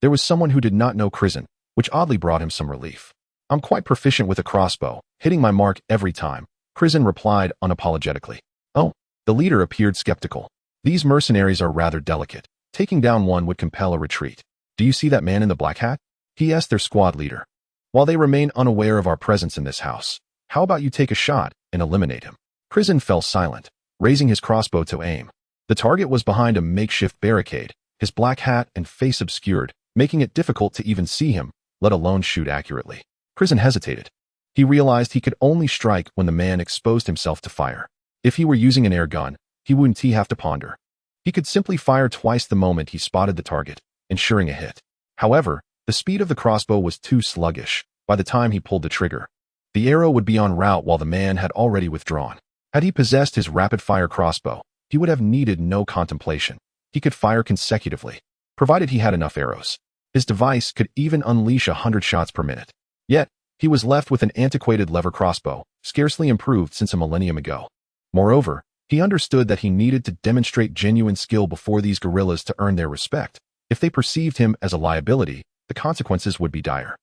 there was someone who did not know Crisen, which oddly brought him some relief. "I'm quite proficient with a crossbow, hitting my mark every time," Crisen replied unapologetically. "Oh," the leader appeared skeptical. "These mercenaries are rather delicate. Taking down one would compel a retreat. Do you see that man in the black hat?" he asked their squad leader. "While they remain unaware of our presence in this house, how about you take a shot and eliminate him?" Crisen fell silent, raising his crossbow to aim. The target was behind a makeshift barricade, his black hat and face obscured, making it difficult to even see him, let alone shoot accurately. Crisen hesitated. He realized he could only strike when the man exposed himself to fire. If he were using an air gun, he wouldn't have to ponder. He could simply fire twice the moment he spotted the target, ensuring a hit. However, the speed of the crossbow was too sluggish. By the time he pulled the trigger, the arrow would be en route while the man had already withdrawn. Had he possessed his rapid-fire crossbow, he would have needed no contemplation. He could fire consecutively, provided he had enough arrows. His device could even unleash 100 shots per minute. Yet, he was left with an antiquated lever crossbow, scarcely improved since a millennium ago. Moreover, he understood that he needed to demonstrate genuine skill before these guerrillas to earn their respect. If they perceived him as a liability, the consequences would be dire.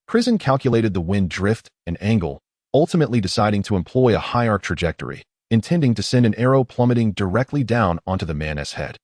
Crisen calculated the wind drift and angle, ultimately deciding to employ a high arc trajectory, intending to send an arrow plummeting directly down onto the man's head.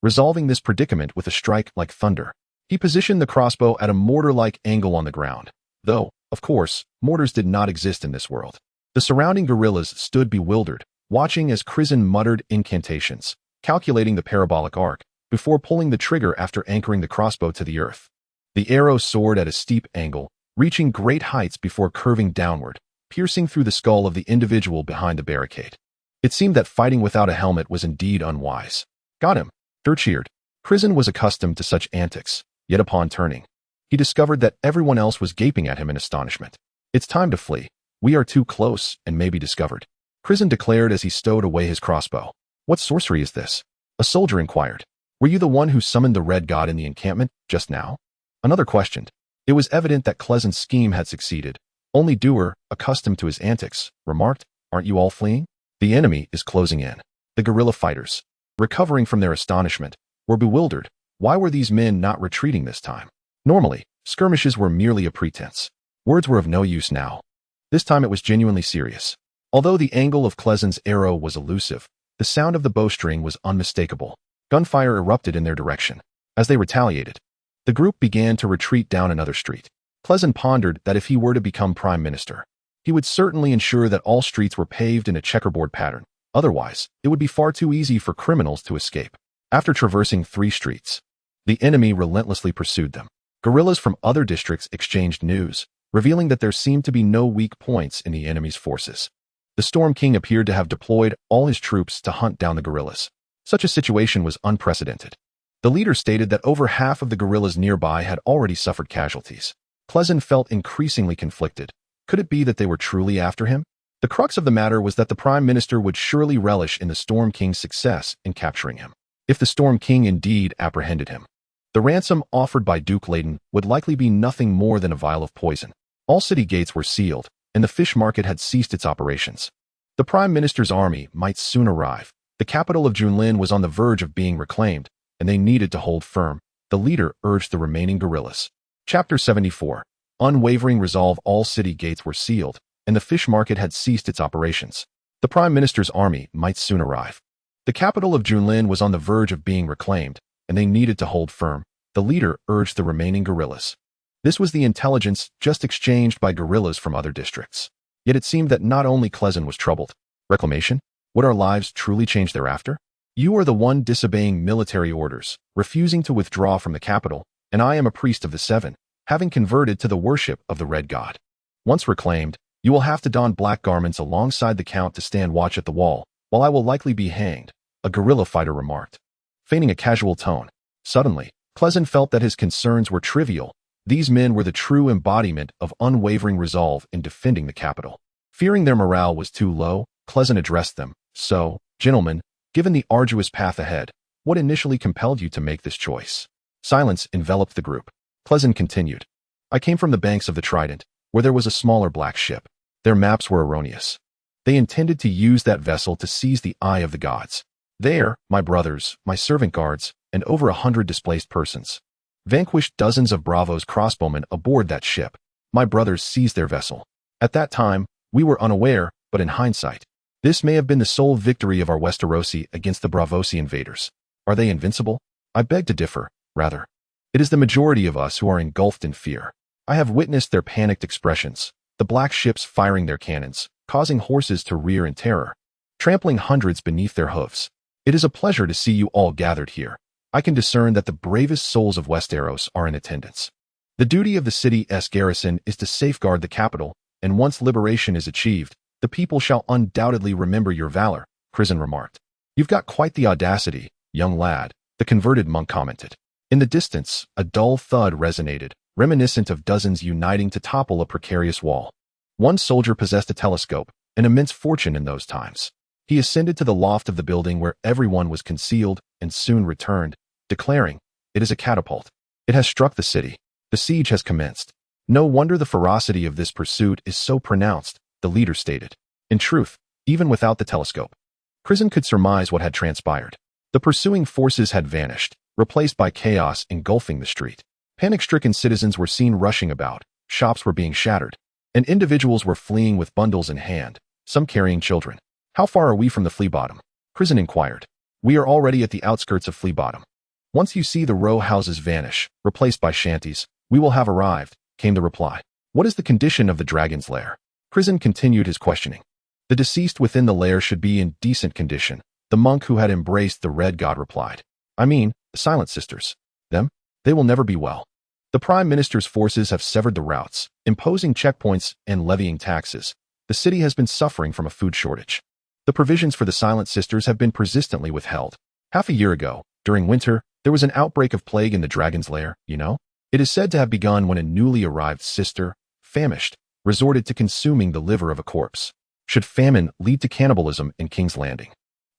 Resolving this predicament with a strike like thunder, he positioned the crossbow at a mortar-like angle on the ground. Though, of course, mortars did not exist in this world. The surrounding guerrillas stood bewildered, watching as Crisen muttered incantations, calculating the parabolic arc, before pulling the trigger after anchoring the crossbow to the earth. The arrow soared at a steep angle, reaching great heights before curving downward, piercing through the skull of the individual behind the barricade. It seemed that fighting without a helmet was indeed unwise. "Got him," Dur cheered. Crisen was accustomed to such antics, yet upon turning, he discovered that everyone else was gaping at him in astonishment. "It's time to flee. We are too close and may be discovered," Crisen declared as he stowed away his crossbow. "What sorcery is this?" a soldier inquired. "Were you the one who summoned the red god in the encampment just now?" Another questioned. It was evident that Crisen's scheme had succeeded. Only Duer, accustomed to his antics, remarked, "Aren't you all fleeing? The enemy is closing in." The guerrilla fighters, recovering from their astonishment, were bewildered. Why were these men not retreating this time? Normally, skirmishes were merely a pretense. Words were of no use now. This time it was genuinely serious. Although the angle of Crisen's arrow was elusive, the sound of the bowstring was unmistakable. Gunfire erupted in their direction. As they retaliated, the group began to retreat down another street. Crisen pondered that if he were to become prime minister, he would certainly ensure that all streets were paved in a checkerboard pattern. Otherwise, it would be far too easy for criminals to escape. After traversing 3 streets, the enemy relentlessly pursued them. Guerrillas from other districts exchanged news, revealing that there seemed to be no weak points in the enemy's forces. The Storm King appeared to have deployed all his troops to hunt down the guerrillas. Such a situation was unprecedented. The leader stated that over half of the guerrillas nearby had already suffered casualties. Crisen felt increasingly conflicted. Could it be that they were truly after him? The crux of the matter was that the Prime Minister would surely relish in the Storm King's success in capturing him. If the Storm King indeed apprehended him, The ransom offered by Duke Layton would likely be nothing more than a vial of poison. All city gates were sealed, and the fish market had ceased its operations. The Prime Minister's army might soon arrive. The capital of Junlin was on the verge of being reclaimed, and they needed to hold firm. The leader urged the remaining guerrillas. Chapter 74. Unwavering resolve. All city gates were sealed, and the fish market had ceased its operations. The Prime Minister's army might soon arrive. The capital of Junlin was on the verge of being reclaimed, and they needed to hold firm. The leader urged the remaining guerrillas. This was the intelligence just exchanged by guerrillas from other districts. Yet it seemed that not only Crisen was troubled. Reclamation? Would our lives truly change thereafter? You are the one disobeying military orders, refusing to withdraw from the capital, and I am a priest of the Seven, having converted to the worship of the Red God. Once reclaimed, you will have to don black garments alongside the Count to stand watch at the wall, while I will likely be hanged, a guerrilla fighter remarked, feigning a casual tone. Suddenly, Crisen felt that his concerns were trivial. These men were the true embodiment of unwavering resolve in defending the capital. Fearing their morale was too low, Crisen addressed them. So, gentlemen, given the arduous path ahead, what initially compelled you to make this choice? Silence enveloped the group. Crisen continued. I came from the banks of the Trident, where there was a smaller black ship. Their maps were erroneous. They intended to use that vessel to seize the eye of the gods. There, my brothers, my servant guards, and over 100 displaced persons vanquished dozens of Bravo's crossbowmen aboard that ship. My brothers seized their vessel. At that time, we were unaware, but in hindsight, this may have been the sole victory of our Westerosi against the Bravosi invaders. Are they invincible? I beg to differ, rather. It is the majority of us who are engulfed in fear. I have witnessed their panicked expressions, the black ships firing their cannons, causing horses to rear in terror, trampling hundreds beneath their hoofs. It is a pleasure to see you all gathered here. I can discern that the bravest souls of Westeros are in attendance. The duty of the city's garrison is to safeguard the capital, and once liberation is achieved, the people shall undoubtedly remember your valor, Crisen remarked. You've got quite the audacity, young lad, the converted monk commented. In the distance, a dull thud resonated, reminiscent of dozens uniting to topple a precarious wall. One soldier possessed a telescope, an immense fortune in those times. He ascended to the loft of the building where everyone was concealed and soon returned, declaring, "It is a catapult. It has struck the city. The siege has commenced." No wonder the ferocity of this pursuit is so pronounced, the leader stated. In truth, even without the telescope, Crisen could surmise what had transpired. The pursuing forces had vanished, replaced by chaos engulfing the street. Panic-stricken citizens were seen rushing about, shops were being shattered, and individuals were fleeing with bundles in hand, some carrying children. How far are we from the Flea Bottom? Crisen inquired. We are already at the outskirts of Flea Bottom. Once you see the row houses vanish, replaced by shanties, we will have arrived, came the reply. What is the condition of the dragon's lair? Crisen continued his questioning. The deceased within the lair should be in decent condition, the monk who had embraced the Red God replied. I mean, the Silent Sisters. Them? They will never be well. The Prime Minister's forces have severed the routes, imposing checkpoints and levying taxes. The city has been suffering from a food shortage. The provisions for the Silent Sisters have been persistently withheld. Half a year ago, during winter, there was an outbreak of plague in the dragon's lair, you know? It is said to have begun when a newly arrived sister, famished, resorted to consuming the liver of a corpse. Should famine lead to cannibalism in King's Landing,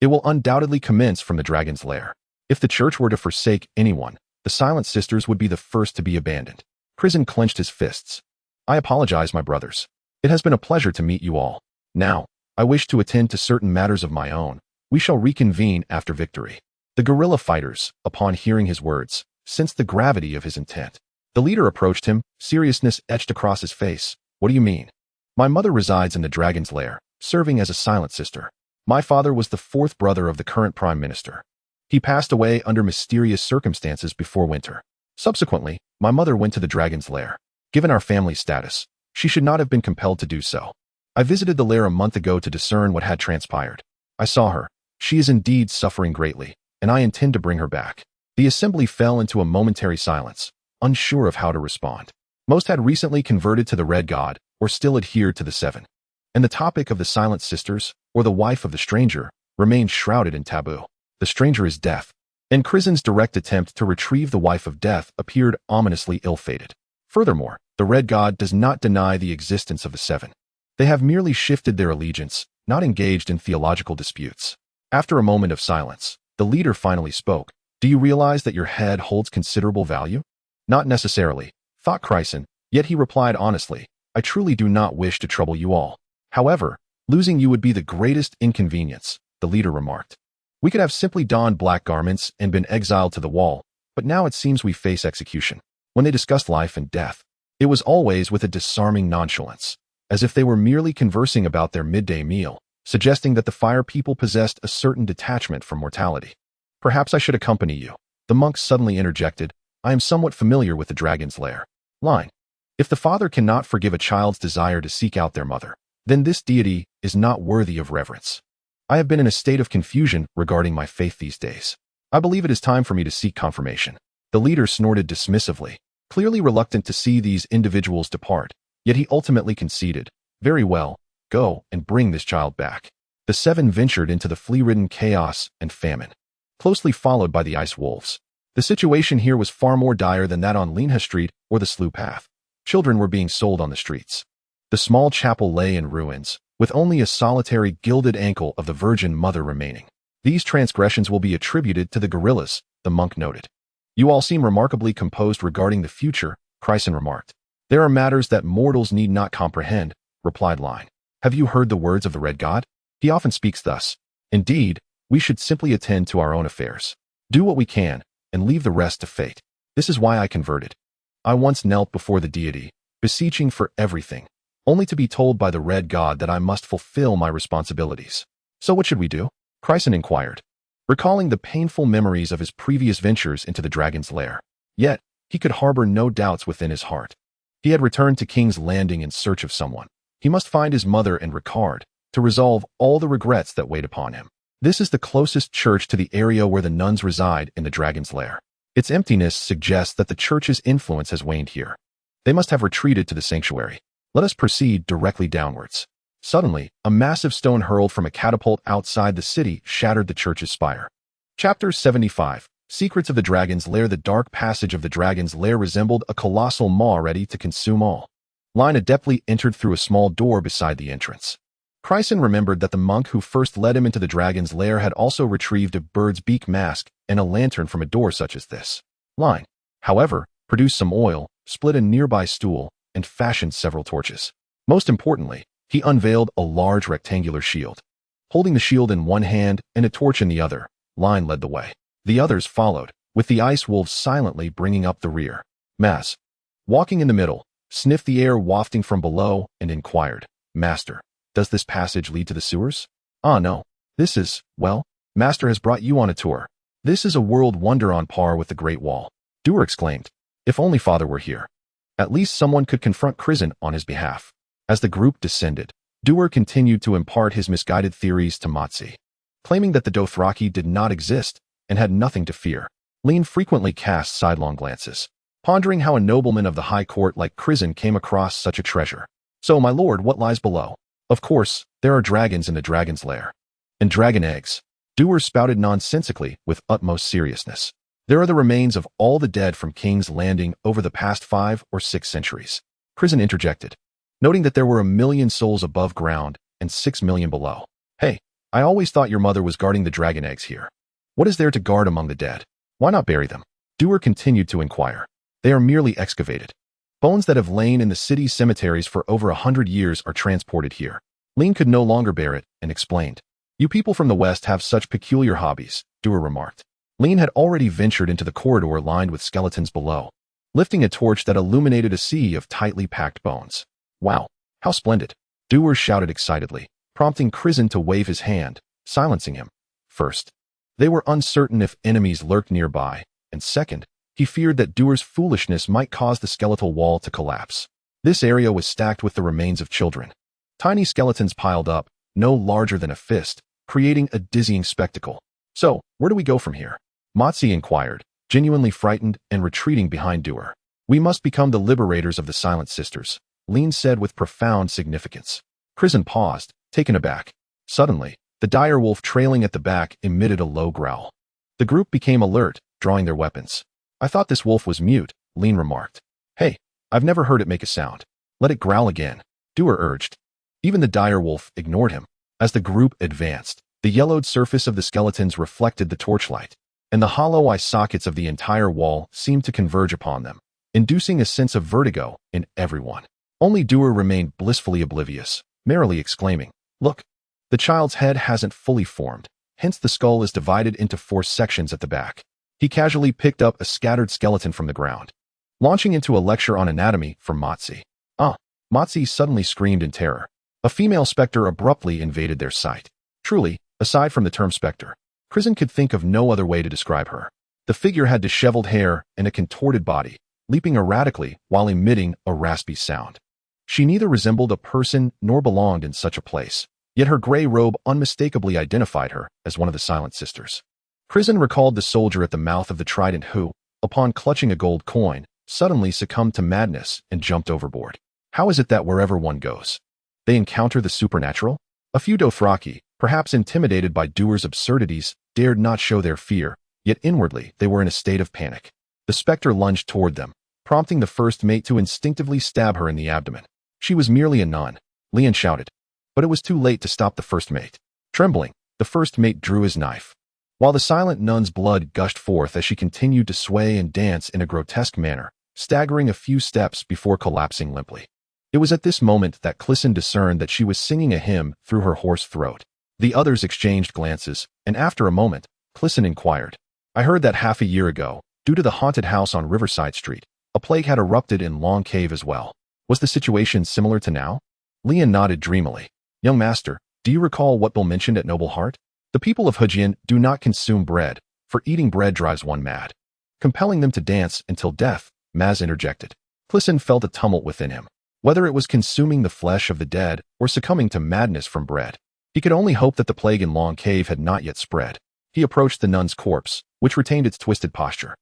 it will undoubtedly commence from the dragon's lair. If the church were to forsake anyone, the Silent Sisters would be the first to be abandoned. Crisen clenched his fists. I apologize, my brothers. It has been a pleasure to meet you all. Now, I wish to attend to certain matters of my own. We shall reconvene after victory. The guerrilla fighters, upon hearing his words, sensed the gravity of his intent. The leader approached him, seriousness etched across his face. What do you mean? My mother resides in the dragon's lair, serving as a Silent Sister. My father was the fourth brother of the current Prime Minister. He passed away under mysterious circumstances before winter. Subsequently, my mother went to the dragon's lair. Given our family status, she should not have been compelled to do so. I visited the lair a month ago to discern what had transpired. I saw her. She is indeed suffering greatly, and I intend to bring her back. The assembly fell into a momentary silence, unsure of how to respond. Most had recently converted to the Red God, or still adhered to the Seven. And the topic of the Silent Sisters, or the wife of the stranger, remained shrouded in taboo. The stranger is death. And Crisen's direct attempt to retrieve the wife of death appeared ominously ill-fated. Furthermore, the Red God does not deny the existence of the Seven. They have merely shifted their allegiance, not engaged in theological disputes. After a moment of silence, the leader finally spoke. Do you realize that your head holds considerable value? Not necessarily, thought Crisen, yet he replied honestly, I truly do not wish to trouble you all. However, losing you would be the greatest inconvenience, the leader remarked. We could have simply donned black garments and been exiled to the wall, but now it seems we face execution. When they discussed life and death, it was always with a disarming nonchalance, as if they were merely conversing about their midday meal, suggesting that the fire people possessed a certain detachment from mortality. Perhaps I should accompany you, the monk suddenly interjected. I am somewhat familiar with the dragon's lair. Line. If the father cannot forgive a child's desire to seek out their mother, then this deity is not worthy of reverence. I have been in a state of confusion regarding my faith these days. I believe it is time for me to seek confirmation. The leader snorted dismissively, clearly reluctant to see these individuals depart, yet he ultimately conceded. Very well, go and bring this child back. The seven ventured into the flea-ridden chaos and famine, closely followed by the ice wolves. The situation here was far more dire than that on Linha Street or the Slough Path. Children were being sold on the streets. The small chapel lay in ruins, with only a solitary gilded ankle of the Virgin Mother remaining. These transgressions will be attributed to the guerrillas, the monk noted. You all seem remarkably composed regarding the future, Crisen remarked. There are matters that mortals need not comprehend, replied Line. Have you heard the words of the Red God? He often speaks thus. Indeed, we should simply attend to our own affairs. Do what we can, and leave the rest to fate. This is why I converted. I once knelt before the deity, beseeching for everything, only to be told by the Red God that I must fulfill my responsibilities. So what should we do? Crisen inquired, recalling the painful memories of his previous ventures into the dragon's lair. Yet, he could harbor no doubts within his heart. He had returned to King's Landing in search of someone. He must find his mother and Ricard to resolve all the regrets that weighed upon him. This is the closest church to the area where the nuns reside in the dragon's lair. Its emptiness suggests that the church's influence has waned here. They must have retreated to the sanctuary. Let us proceed directly downwards. Suddenly, a massive stone hurled from a catapult outside the city shattered the church's spire. Chapter 75. Secrets of the Dragon's Lair. The dark passage of the dragon's lair resembled a colossal maw ready to consume all. Line adeptly entered through a small door beside the entrance. Crisen remembered that the monk who first led him into the dragon's lair had also retrieved a bird's beak mask and a lantern from a door such as this. Line, however, produced some oil, split a nearby stool, and fashioned several torches. Most importantly, he unveiled a large rectangular shield. Holding the shield in one hand and a torch in the other, Line led the way. The others followed, with the ice wolves silently bringing up the rear. Maz, walking in the middle, sniffed the air wafting from below and inquired, Master, does this passage lead to the sewers? Ah, no. This is, well, Master has brought you on a tour. This is a world wonder on par with the Great Wall. Duer exclaimed. If only Father were here. At least someone could confront Crisen on his behalf. As the group descended, Duer continued to impart his misguided theories to Matsi, claiming that the Dothraki did not exist and had nothing to fear. Lean frequently cast sidelong glances, pondering how a nobleman of the high court like Crisen came across such a treasure. So, my lord, what lies below? Of course, there are dragons in the dragon's lair. And dragon eggs. Duer spouted nonsensically with utmost seriousness. There are the remains of all the dead from King's Landing over the past 5 or 6 centuries. Crisen interjected, noting that there were 1 million souls above ground and 6 million below. Hey, I always thought your mother was guarding the dragon eggs here. What is there to guard among the dead? Why not bury them? Duer continued to inquire. They are merely excavated. Bones that have lain in the city's cemeteries for over 100 years are transported here. Lean could no longer bear it and explained. You people from the West have such peculiar hobbies, Duer remarked. Lean had already ventured into the corridor lined with skeletons below, lifting a torch that illuminated a sea of tightly packed bones. Wow, how splendid! Duer shouted excitedly, prompting Crisen to wave his hand, silencing him. First, they were uncertain if enemies lurked nearby, and second, he feared that Duer's foolishness might cause the skeletal wall to collapse. This area was stacked with the remains of children. Tiny skeletons piled up, no larger than a fist, creating a dizzying spectacle. So, where do we go from here? Matsi inquired, genuinely frightened and retreating behind Duer. We must become the liberators of the Silent Sisters, Lean said with profound significance. Crisen paused, taken aback. Suddenly, the dire wolf trailing at the back emitted a low growl. The group became alert, drawing their weapons. I thought this wolf was mute, Lean remarked. Hey, I've never heard it make a sound. Let it growl again, Duer urged. Even the dire wolf ignored him. As the group advanced, the yellowed surface of the skeletons reflected the torchlight. and the hollow eye sockets of the entire wall seemed to converge upon them, inducing a sense of vertigo in everyone. Only Doer remained blissfully oblivious, merrily exclaiming, "Look! The child's head hasn't fully formed, hence the skull is divided into 4 sections at the back." He casually picked up a scattered skeleton from the ground, launching into a lecture on anatomy for Motzi. "Ah!" Motzi suddenly screamed in terror. A female specter abruptly invaded their sight. Truly, aside from the term specter, Crisen could think of no other way to describe her. The figure had disheveled hair and a contorted body, leaping erratically while emitting a raspy sound. She neither resembled a person nor belonged in such a place, yet her gray robe unmistakably identified her as one of the Silent Sisters. Crisen recalled the soldier at the mouth of the Trident who, upon clutching a gold coin, suddenly succumbed to madness and jumped overboard. How is it that wherever one goes, they encounter the supernatural? A few Dothraki, perhaps intimidated by Doer's absurdities, dared not show their fear, yet inwardly they were in a state of panic. The specter lunged toward them, prompting the first mate to instinctively stab her in the abdomen. She was merely a nun, Leon shouted, but it was too late to stop the first mate. Trembling, the first mate drew his knife, while the silent nun's blood gushed forth as she continued to sway and dance in a grotesque manner, staggering a few steps before collapsing limply. It was at this moment that Crisen discerned that she was singing a hymn through her hoarse throat. The others exchanged glances, and after a moment, Crisen inquired, "I heard that half a year ago, due to the haunted house on Riverside Street, a plague had erupted in Long Cave as well. Was the situation similar to now?" Leon nodded dreamily. "Young master, do you recall what Bill mentioned at Noble Heart? The people of Hujin do not consume bread, for eating bread drives one mad. Compelling them to dance until death," Maz interjected. Crisen felt a tumult within him. Whether it was consuming the flesh of the dead or succumbing to madness from bread, he could only hope that the plague in Long Cave had not yet spread. He approached the nun's corpse, which retained its twisted posture.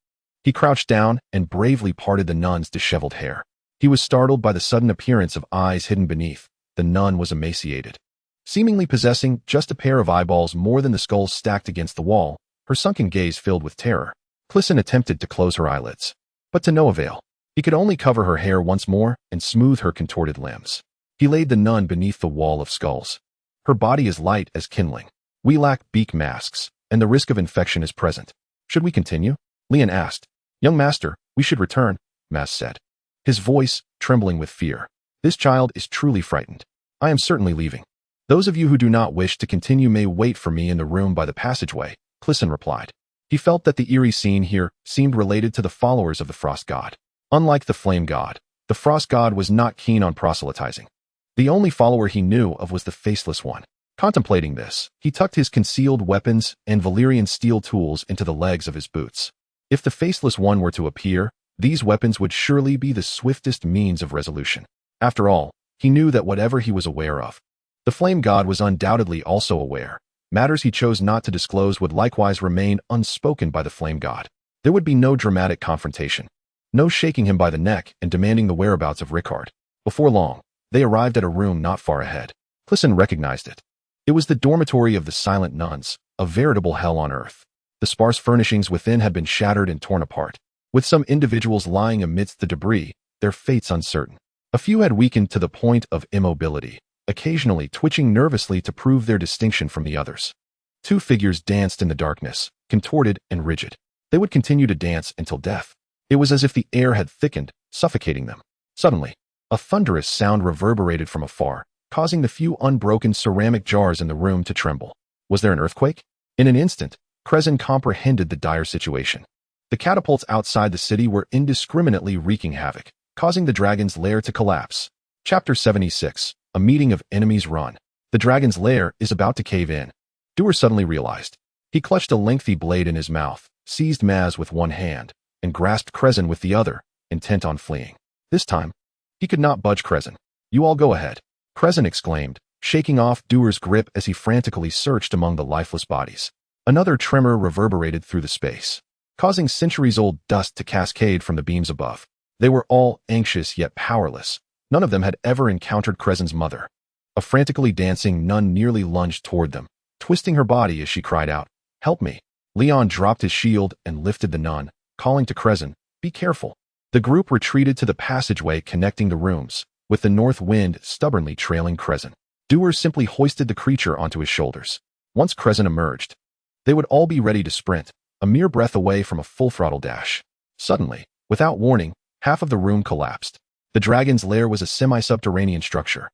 He crouched down and bravely parted the nun's disheveled hair. He was startled by the sudden appearance of eyes hidden beneath. The nun was emaciated, seemingly possessing just a pair of eyeballs more than the skulls stacked against the wall, her sunken gaze filled with terror. Crisen attempted to close her eyelids, but to no avail. He could only cover her hair once more and smooth her contorted limbs. He laid the nun beneath the wall of skulls. "Her body is light as kindling. We lack beak masks, and the risk of infection is present. Should we continue?" Leon asked. "Young master, we should return," Maz said, his voice trembling with fear. "This child is truly frightened. I am certainly leaving. Those of you who do not wish to continue may wait for me in the room by the passageway," Crisen replied. He felt that the eerie scene here seemed related to the followers of the Frost God. Unlike the Flame God, the Frost God was not keen on proselytizing. The only follower he knew of was the Faceless One. Contemplating this, he tucked his concealed weapons and Valyrian steel tools into the legs of his boots. If the Faceless One were to appear, these weapons would surely be the swiftest means of resolution. After all, he knew that whatever he was aware of, the Flame God was undoubtedly also aware. Matters he chose not to disclose would likewise remain unspoken by the Flame God. There would be no dramatic confrontation, no shaking him by the neck and demanding the whereabouts of Rickard. Before long, they arrived at a room not far ahead. Crisen recognized it. It was the dormitory of the Silent Nuns, a veritable hell on earth. The sparse furnishings within had been shattered and torn apart, with some individuals lying amidst the debris, their fates uncertain. A few had weakened to the point of immobility, occasionally twitching nervously to prove their distinction from the others. 2 figures danced in the darkness, contorted and rigid. They would continue to dance until death. It was as if the air had thickened, suffocating them. Suddenly, a thunderous sound reverberated from afar, causing the few unbroken ceramic jars in the room to tremble. Was there an earthquake? In an instant, Crisen comprehended the dire situation. The catapults outside the city were indiscriminately wreaking havoc, causing the dragon's lair to collapse. Chapter 76, A Meeting of Enemies Run. The dragon's lair is about to cave in. Doer suddenly realized. He clutched a lengthy blade in his mouth, seized Maz with one hand, and grasped Crisen with the other, intent on fleeing. This time, he could not budge Crisen. "You all go ahead," Crisen exclaimed, shaking off Doer's grip as he frantically searched among the lifeless bodies. Another tremor reverberated through the space, causing centuries-old dust to cascade from the beams above. They were all anxious yet powerless. None of them had ever encountered Crisen's mother. A frantically dancing nun nearly lunged toward them, twisting her body as she cried out, "Help me." Leon dropped his shield and lifted the nun, calling to Crisen, "Be careful." The group retreated to the passageway connecting the rooms, with the north wind stubbornly trailing Crisen. Doer simply hoisted the creature onto his shoulders. Once Crisen emerged, they would all be ready to sprint, a mere breath away from a full-throttle dash. Suddenly, without warning, half of the room collapsed. The dragon's lair was a semi-subterranean structure.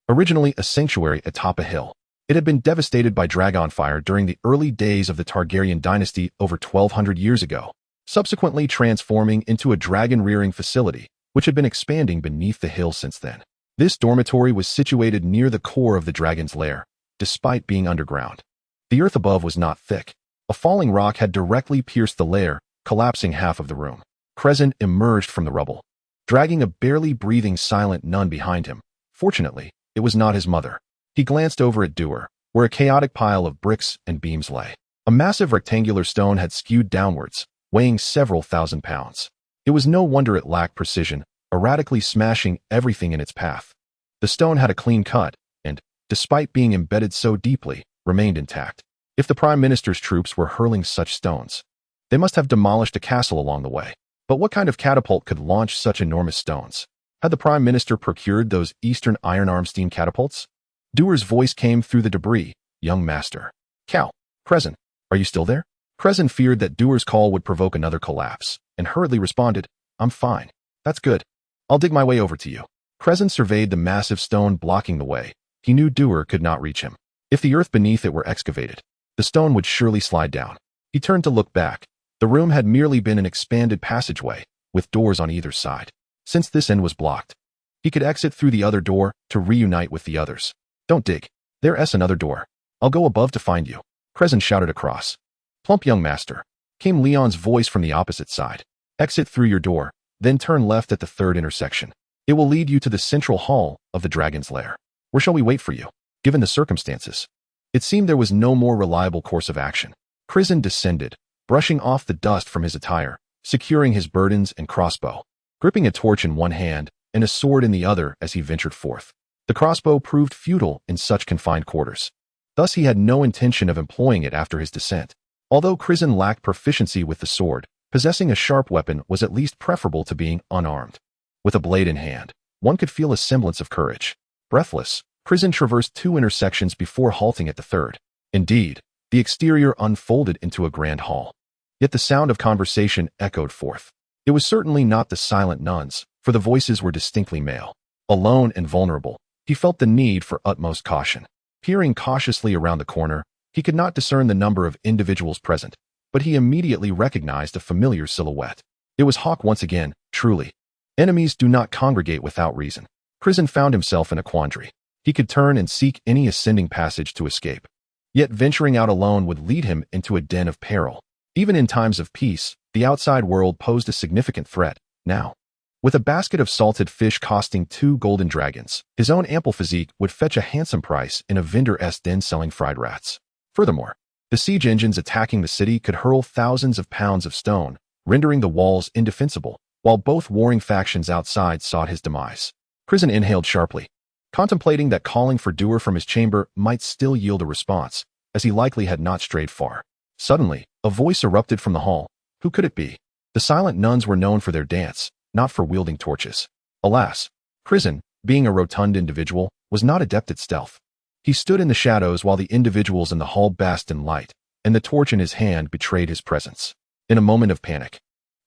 Originally a sanctuary atop a hill, it had been devastated by dragon fire during the early days of the Targaryen dynasty over 1,200 years ago, subsequently transforming into a dragon-rearing facility, which had been expanding beneath the hill since then. This dormitory was situated near the core of the dragon's lair, despite being underground. The earth above was not thick. A falling rock had directly pierced the lair, collapsing half of the room. Crisen emerged from the rubble, dragging a barely breathing silent nun behind him. Fortunately, it was not his mother. He glanced over at Dewar, where a chaotic pile of bricks and beams lay. A massive rectangular stone had skewed downwards, weighing several thousand pounds. It was no wonder it lacked precision, erratically smashing everything in its path. The stone had a clean cut, and, despite being embedded so deeply, remained intact. If the Prime Minister's troops were hurling such stones, they must have demolished a castle along the way. But what kind of catapult could launch such enormous stones? Had the Prime Minister procured those Eastern iron-arm steam catapults? Dewar's voice came through the debris. Young master. Cal. Crisen. Are you still there? Crisen feared that Dewar's call would provoke another collapse, and hurriedly responded, I'm fine. That's good. I'll dig my way over to you. Crisen surveyed the massive stone blocking the way. He knew Dewar could not reach him. If the earth beneath it were excavated, the stone would surely slide down. He turned to look back. The room had merely been an expanded passageway, with doors on either side. Since this end was blocked, he could exit through the other door to reunite with the others. Don't dig. There's another door. I'll go above to find you. Crisen shouted across. Plump young master, came Leon's voice from the opposite side. Exit through your door, then turn left at the third intersection. It will lead you to the central hall of the dragon's lair. Where shall we wait for you? Given the circumstances, it seemed there was no more reliable course of action. Crisen descended, brushing off the dust from his attire, securing his burdens and crossbow, gripping a torch in one hand and a sword in the other as he ventured forth. The crossbow proved futile in such confined quarters. Thus he had no intention of employing it after his descent. Although Crisen lacked proficiency with the sword, possessing a sharp weapon was at least preferable to being unarmed. With a blade in hand, one could feel a semblance of courage. Breathless, Crisen traversed 2 intersections before halting at the third. Indeed, the exterior unfolded into a grand hall. Yet the sound of conversation echoed forth. It was certainly not the silent nuns, for the voices were distinctly male. Alone and vulnerable, he felt the need for utmost caution. Peering cautiously around the corner, he could not discern the number of individuals present, but he immediately recognized a familiar silhouette. It was Hawke once again, truly. Enemies do not congregate without reason. Crisen found himself in a quandary. He could turn and seek any ascending passage to escape. Yet venturing out alone would lead him into a den of peril. Even in times of peace, the outside world posed a significant threat. Now, with a basket of salted fish costing 2 golden dragons, his own ample physique would fetch a handsome price in a vendor's den selling fried rats. Furthermore, the siege engines attacking the city could hurl thousands of pounds of stone, rendering the walls indefensible, while both warring factions outside sought his demise. Crisen inhaled sharply, contemplating that calling for Dewar from his chamber might still yield a response, as he likely had not strayed far. Suddenly, a voice erupted from the hall. Who could it be? The silent nuns were known for their dance, not for wielding torches. Alas, Crisen, being a rotund individual, was not adept at stealth. He stood in the shadows while the individuals in the hall basked in light, and the torch in his hand betrayed his presence. In a moment of panic,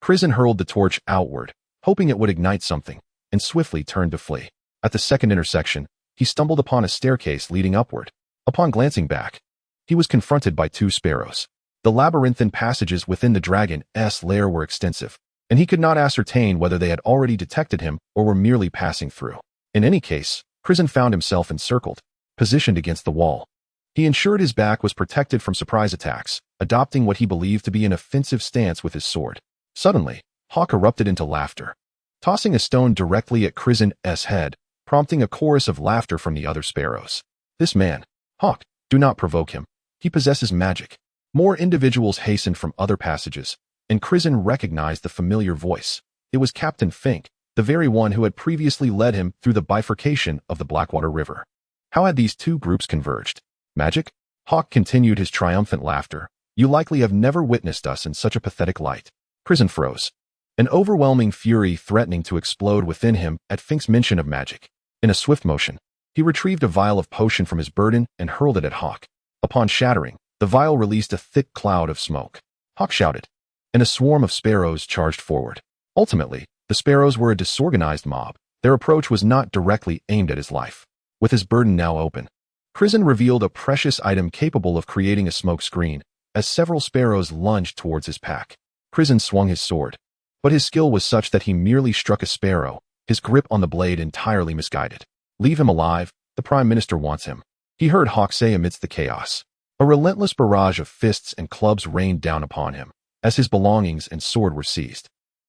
Crisen hurled the torch outward, hoping it would ignite something, and swiftly turned to flee. At the second intersection, he stumbled upon a staircase leading upward. Upon glancing back, he was confronted by 2 sparrows. The labyrinthine passages within the dragon's lair were extensive, and he could not ascertain whether they had already detected him or were merely passing through. In any case, Crisen found himself encircled, positioned against the wall. He ensured his back was protected from surprise attacks, adopting what he believed to be an offensive stance with his sword. Suddenly, Hawke erupted into laughter, tossing a stone directly at Crisen's head, prompting a chorus of laughter from the other sparrows. This man, Hawke, do not provoke him. He possesses magic. More individuals hastened from other passages, and Crisen recognized the familiar voice. It was Captain Fink, the very one who had previously led him through the bifurcation of the Blackwater River. How had these 2 groups converged? Magic? Hawke continued his triumphant laughter. You likely have never witnessed us in such a pathetic light. Crisen froze, an overwhelming fury threatening to explode within him at Fink's mention of magic. In a swift motion, he retrieved a vial of potion from his burden and hurled it at Hawke. Upon shattering, the vial released a thick cloud of smoke. Hawk shouted, and a swarm of sparrows charged forward. Ultimately, the sparrows were a disorganized mob. Their approach was not directly aimed at his life. With his burden now open, Crisen revealed a precious item capable of creating a smoke screen as several sparrows lunged towards his pack. Crisen swung his sword, but his skill was such that he merely struck a sparrow, his grip on the blade entirely misguided. "Leave him alive, the Prime Minister wants him," he heard Hawk say amidst the chaos. A relentless barrage of fists and clubs rained down upon him as his belongings and sword were seized.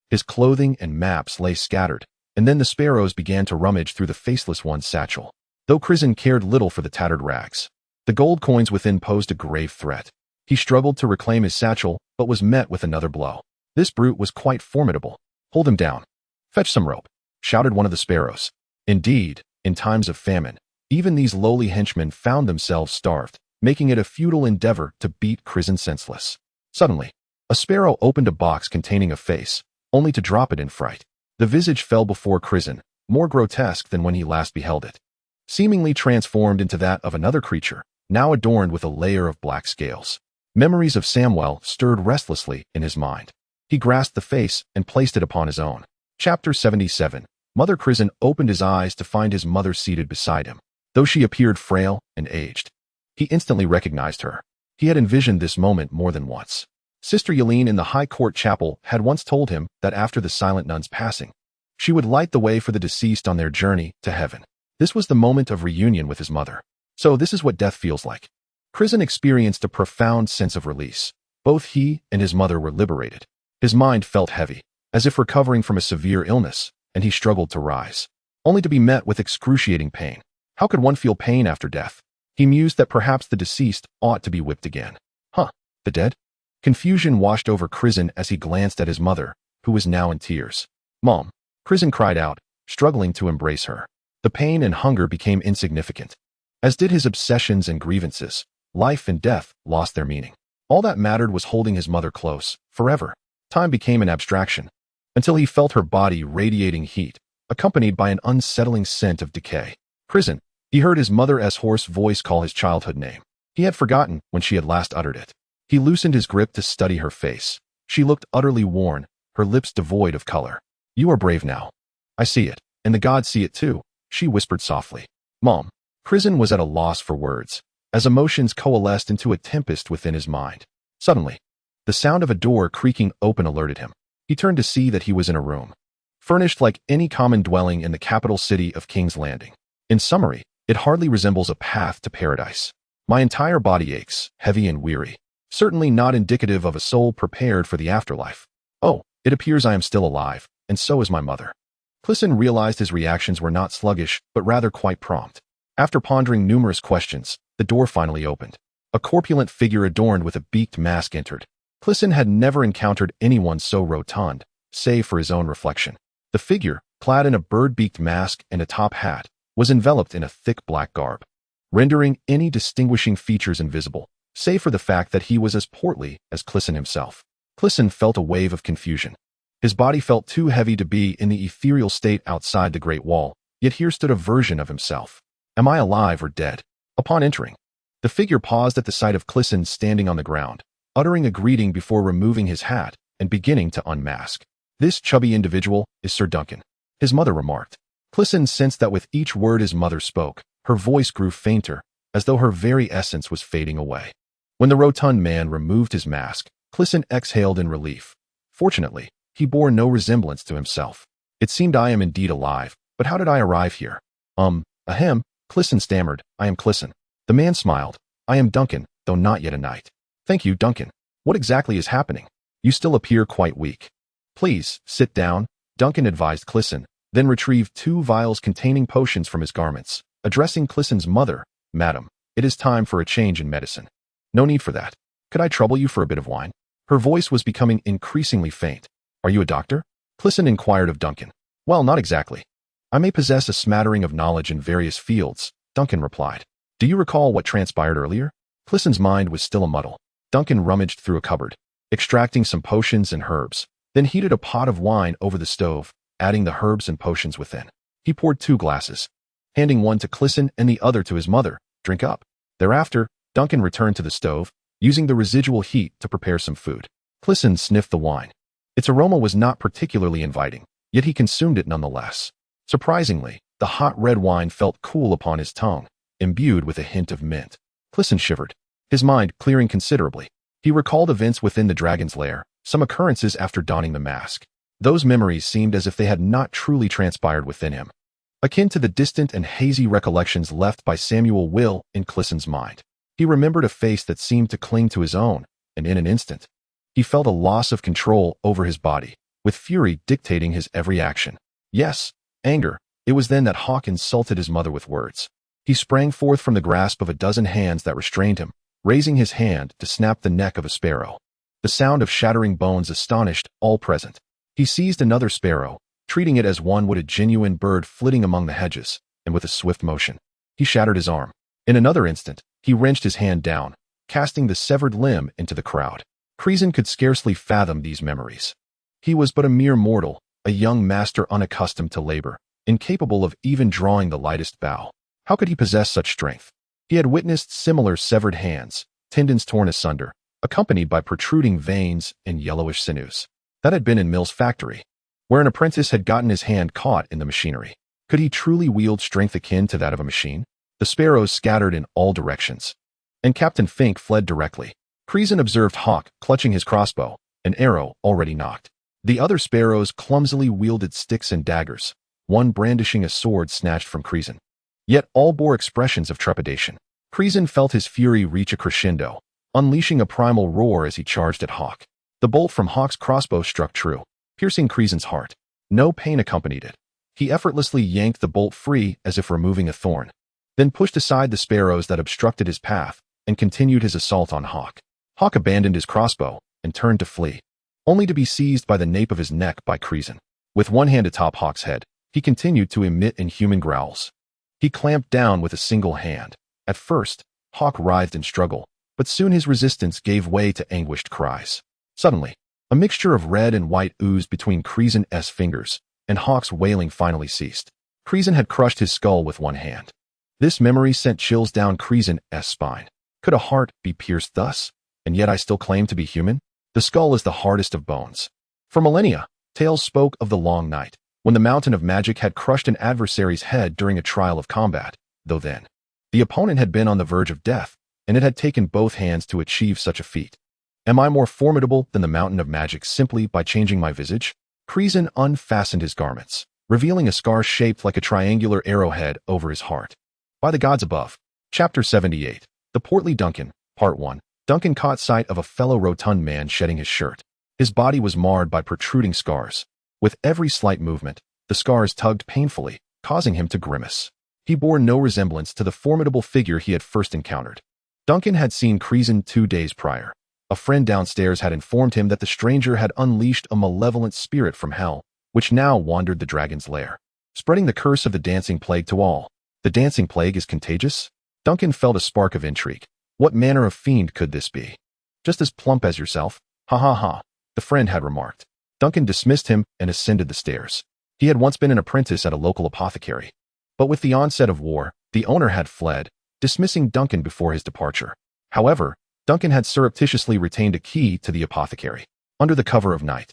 His clothing and maps lay scattered, and then the sparrows began to rummage through the faceless one's satchel. Though Crisen cared little for the tattered rags, the gold coins within posed a grave threat. He struggled to reclaim his satchel, but was met with another blow. This brute was quite formidable. "Hold him down. Fetch some rope," shouted one of the sparrows. Indeed, in times of famine, even these lowly henchmen found themselves starved, making it a futile endeavor to beat Crisen senseless. Suddenly, a sparrow opened a box containing a face, only to drop it in fright. The visage fell before Crisen, more grotesque than when he last beheld it, seemingly transformed into that of another creature, now adorned with a layer of black scales. Memories of Samwell stirred restlessly in his mind. He grasped the face and placed it upon his own. Chapter 77. Mother Crisen opened his eyes to find his mother seated beside him. Though she appeared frail and aged, he instantly recognized her. He had envisioned this moment more than once. Sister Yeleen in the High Court Chapel had once told him that after the silent nun's passing, she would light the way for the deceased on their journey to heaven. This was the moment of reunion with his mother. So this is what death feels like. Crisen experienced a profound sense of release. Both he and his mother were liberated. His mind felt heavy, as if recovering from a severe illness, and he struggled to rise, only to be met with excruciating pain. How could one feel pain after death? He mused that perhaps the deceased ought to be whipped again. The dead? Confusion washed over Crisen as he glanced at his mother, who was now in tears. "Mom," Crisen cried out, struggling to embrace her. The pain and hunger became insignificant, as did his obsessions and grievances. Life and death lost their meaning. All that mattered was holding his mother close, forever. Time became an abstraction, until he felt her body radiating heat, accompanied by an unsettling scent of decay. "Crisen," he heard his mother's hoarse voice call his childhood name. He had forgotten when she had last uttered it. He loosened his grip to study her face. She looked utterly worn, her lips devoid of color. "You are brave now. I see it, and the gods see it too," she whispered softly. "Mom." Crisen was at a loss for words, as emotions coalesced into a tempest within his mind. Suddenly, the sound of a door creaking open alerted him. He turned to see that he was in a room, furnished like any common dwelling in the capital city of King's Landing. In summary, it hardly resembles a path to paradise. My entire body aches, heavy and weary, certainly not indicative of a soul prepared for the afterlife. Oh, it appears I am still alive, and so is my mother. Crisen realized his reactions were not sluggish, but rather quite prompt. After pondering numerous questions, the door finally opened. A corpulent figure adorned with a beaked mask entered. Crisen had never encountered anyone so rotund, save for his own reflection. The figure, clad in a bird-beaked mask and a top hat, was enveloped in a thick black garb, rendering any distinguishing features invisible, save for the fact that he was as portly as Crisen himself. Crisen felt a wave of confusion. His body felt too heavy to be in the ethereal state outside the Great Wall, yet here stood a version of himself. Am I alive or dead? Upon entering, the figure paused at the sight of Crisen standing on the ground, uttering a greeting before removing his hat and beginning to unmask. "This chubby individual is Sir Duncan," his mother remarked. Crisen sensed that with each word his mother spoke, her voice grew fainter, as though her very essence was fading away. When the rotund man removed his mask, Crisen exhaled in relief. Fortunately, he bore no resemblance to himself. "It seemed I am indeed alive, but how did I arrive here?" Ahem, Crisen stammered. "I am Crisen." The man smiled. "I am Duncan, though not yet a knight." "Thank you, Duncan. What exactly is happening? You still appear quite weak." "Please, sit down," Duncan advised Crisen, then retrieved 2 vials containing potions from his garments. Addressing Crisen's mother, "Madam, it is time for a change in medicine." "No need for that. Could I trouble you for a bit of wine?" Her voice was becoming increasingly faint. "Are you a doctor?" Crisen inquired of Duncan. "Well, not exactly. I may possess a smattering of knowledge in various fields," Duncan replied. "Do you recall what transpired earlier?" Crisen's mind was still a muddle. Duncan rummaged through a cupboard, extracting some potions and herbs, then heated a pot of wine over the stove, adding the herbs and potions within. He poured 2 glasses, handing one to Crisen and the other to his mother. "Drink up." Thereafter, Duncan returned to the stove, using the residual heat to prepare some food. Crisen sniffed the wine. Its aroma was not particularly inviting, yet he consumed it nonetheless. Surprisingly, the hot red wine felt cool upon his tongue, imbued with a hint of mint. Crisen shivered, his mind clearing considerably. He recalled events within the dragon's lair, some occurrences after donning the mask. Those memories seemed as if they had not truly transpired within him, akin to the distant and hazy recollections left by Samuel Will in Crisen's mind. He remembered a face that seemed to cling to his own, and in an instant, he felt a loss of control over his body, with fury dictating his every action. Yes, anger. It was then that Hawk insulted his mother with words. He sprang forth from the grasp of a dozen hands that restrained him, raising his hand to snap the neck of a sparrow. The sound of shattering bones astonished all present. He seized another sparrow, treating it as one would a genuine bird flitting among the hedges, and with a swift motion, he shattered his arm. In another instant, he wrenched his hand down, casting the severed limb into the crowd. Crisen could scarcely fathom these memories. He was but a mere mortal, a young master unaccustomed to labor, incapable of even drawing the lightest bough. How could he possess such strength? He had witnessed similar severed hands, tendons torn asunder, accompanied by protruding veins and yellowish sinews. That had been in Mill's factory, where an apprentice had gotten his hand caught in the machinery. Could he truly wield strength akin to that of a machine? The sparrows scattered in all directions, and Captain Fink fled directly. Crisen observed Hawk clutching his crossbow, an arrow already knocked. The other sparrows clumsily wielded sticks and daggers, one brandishing a sword snatched from Crisen. Yet all bore expressions of trepidation. Crisen felt his fury reach a crescendo, unleashing a primal roar as he charged at Hawk. The bolt from Hawk's crossbow struck true, piercing Crisen's heart. No pain accompanied it. He effortlessly yanked the bolt free as if removing a thorn, then pushed aside the sparrows that obstructed his path and continued his assault on Hawk. Hawk abandoned his crossbow and turned to flee, only to be seized by the nape of his neck by Crisen. With one hand atop Hawk's head, he continued to emit inhuman growls. He clamped down with a single hand. At first, Hawk writhed in struggle, but soon his resistance gave way to anguished cries. Suddenly, a mixture of red and white oozed between Crisen's fingers, and Hawk's wailing finally ceased. Crisen had crushed his skull with one hand. This memory sent chills down Crisen's spine. Could a heart be pierced thus? And yet I still claim to be human? The skull is the hardest of bones. For millennia, tales spoke of the long night, when the mountain of magic had crushed an adversary's head during a trial of combat, though then, the opponent had been on the verge of death, and it had taken both hands to achieve such a feat. Am I more formidable than the mountain of magic simply by changing my visage? Crisen unfastened his garments, revealing a scar shaped like a triangular arrowhead over his heart. By the gods above. Chapter 78. The Portly Duncan, Part 1. Duncan caught sight of a fellow rotund man shedding his shirt. His body was marred by protruding scars. With every slight movement, the scars tugged painfully, causing him to grimace. He bore no resemblance to the formidable figure he had first encountered. Duncan had seen Crisen 2 days prior. A friend downstairs had informed him that the stranger had unleashed a malevolent spirit from hell, which now wandered the dragon's lair, spreading the curse of the dancing plague to all. The dancing plague is contagious? Duncan felt a spark of intrigue. What manner of fiend could this be? Just as plump as yourself? Ha ha ha, the friend had remarked. Duncan dismissed him and ascended the stairs. He had once been an apprentice at a local apothecary, but with the onset of war, the owner had fled, dismissing Duncan before his departure. However, Duncan had surreptitiously retained a key to the apothecary. Under the cover of night,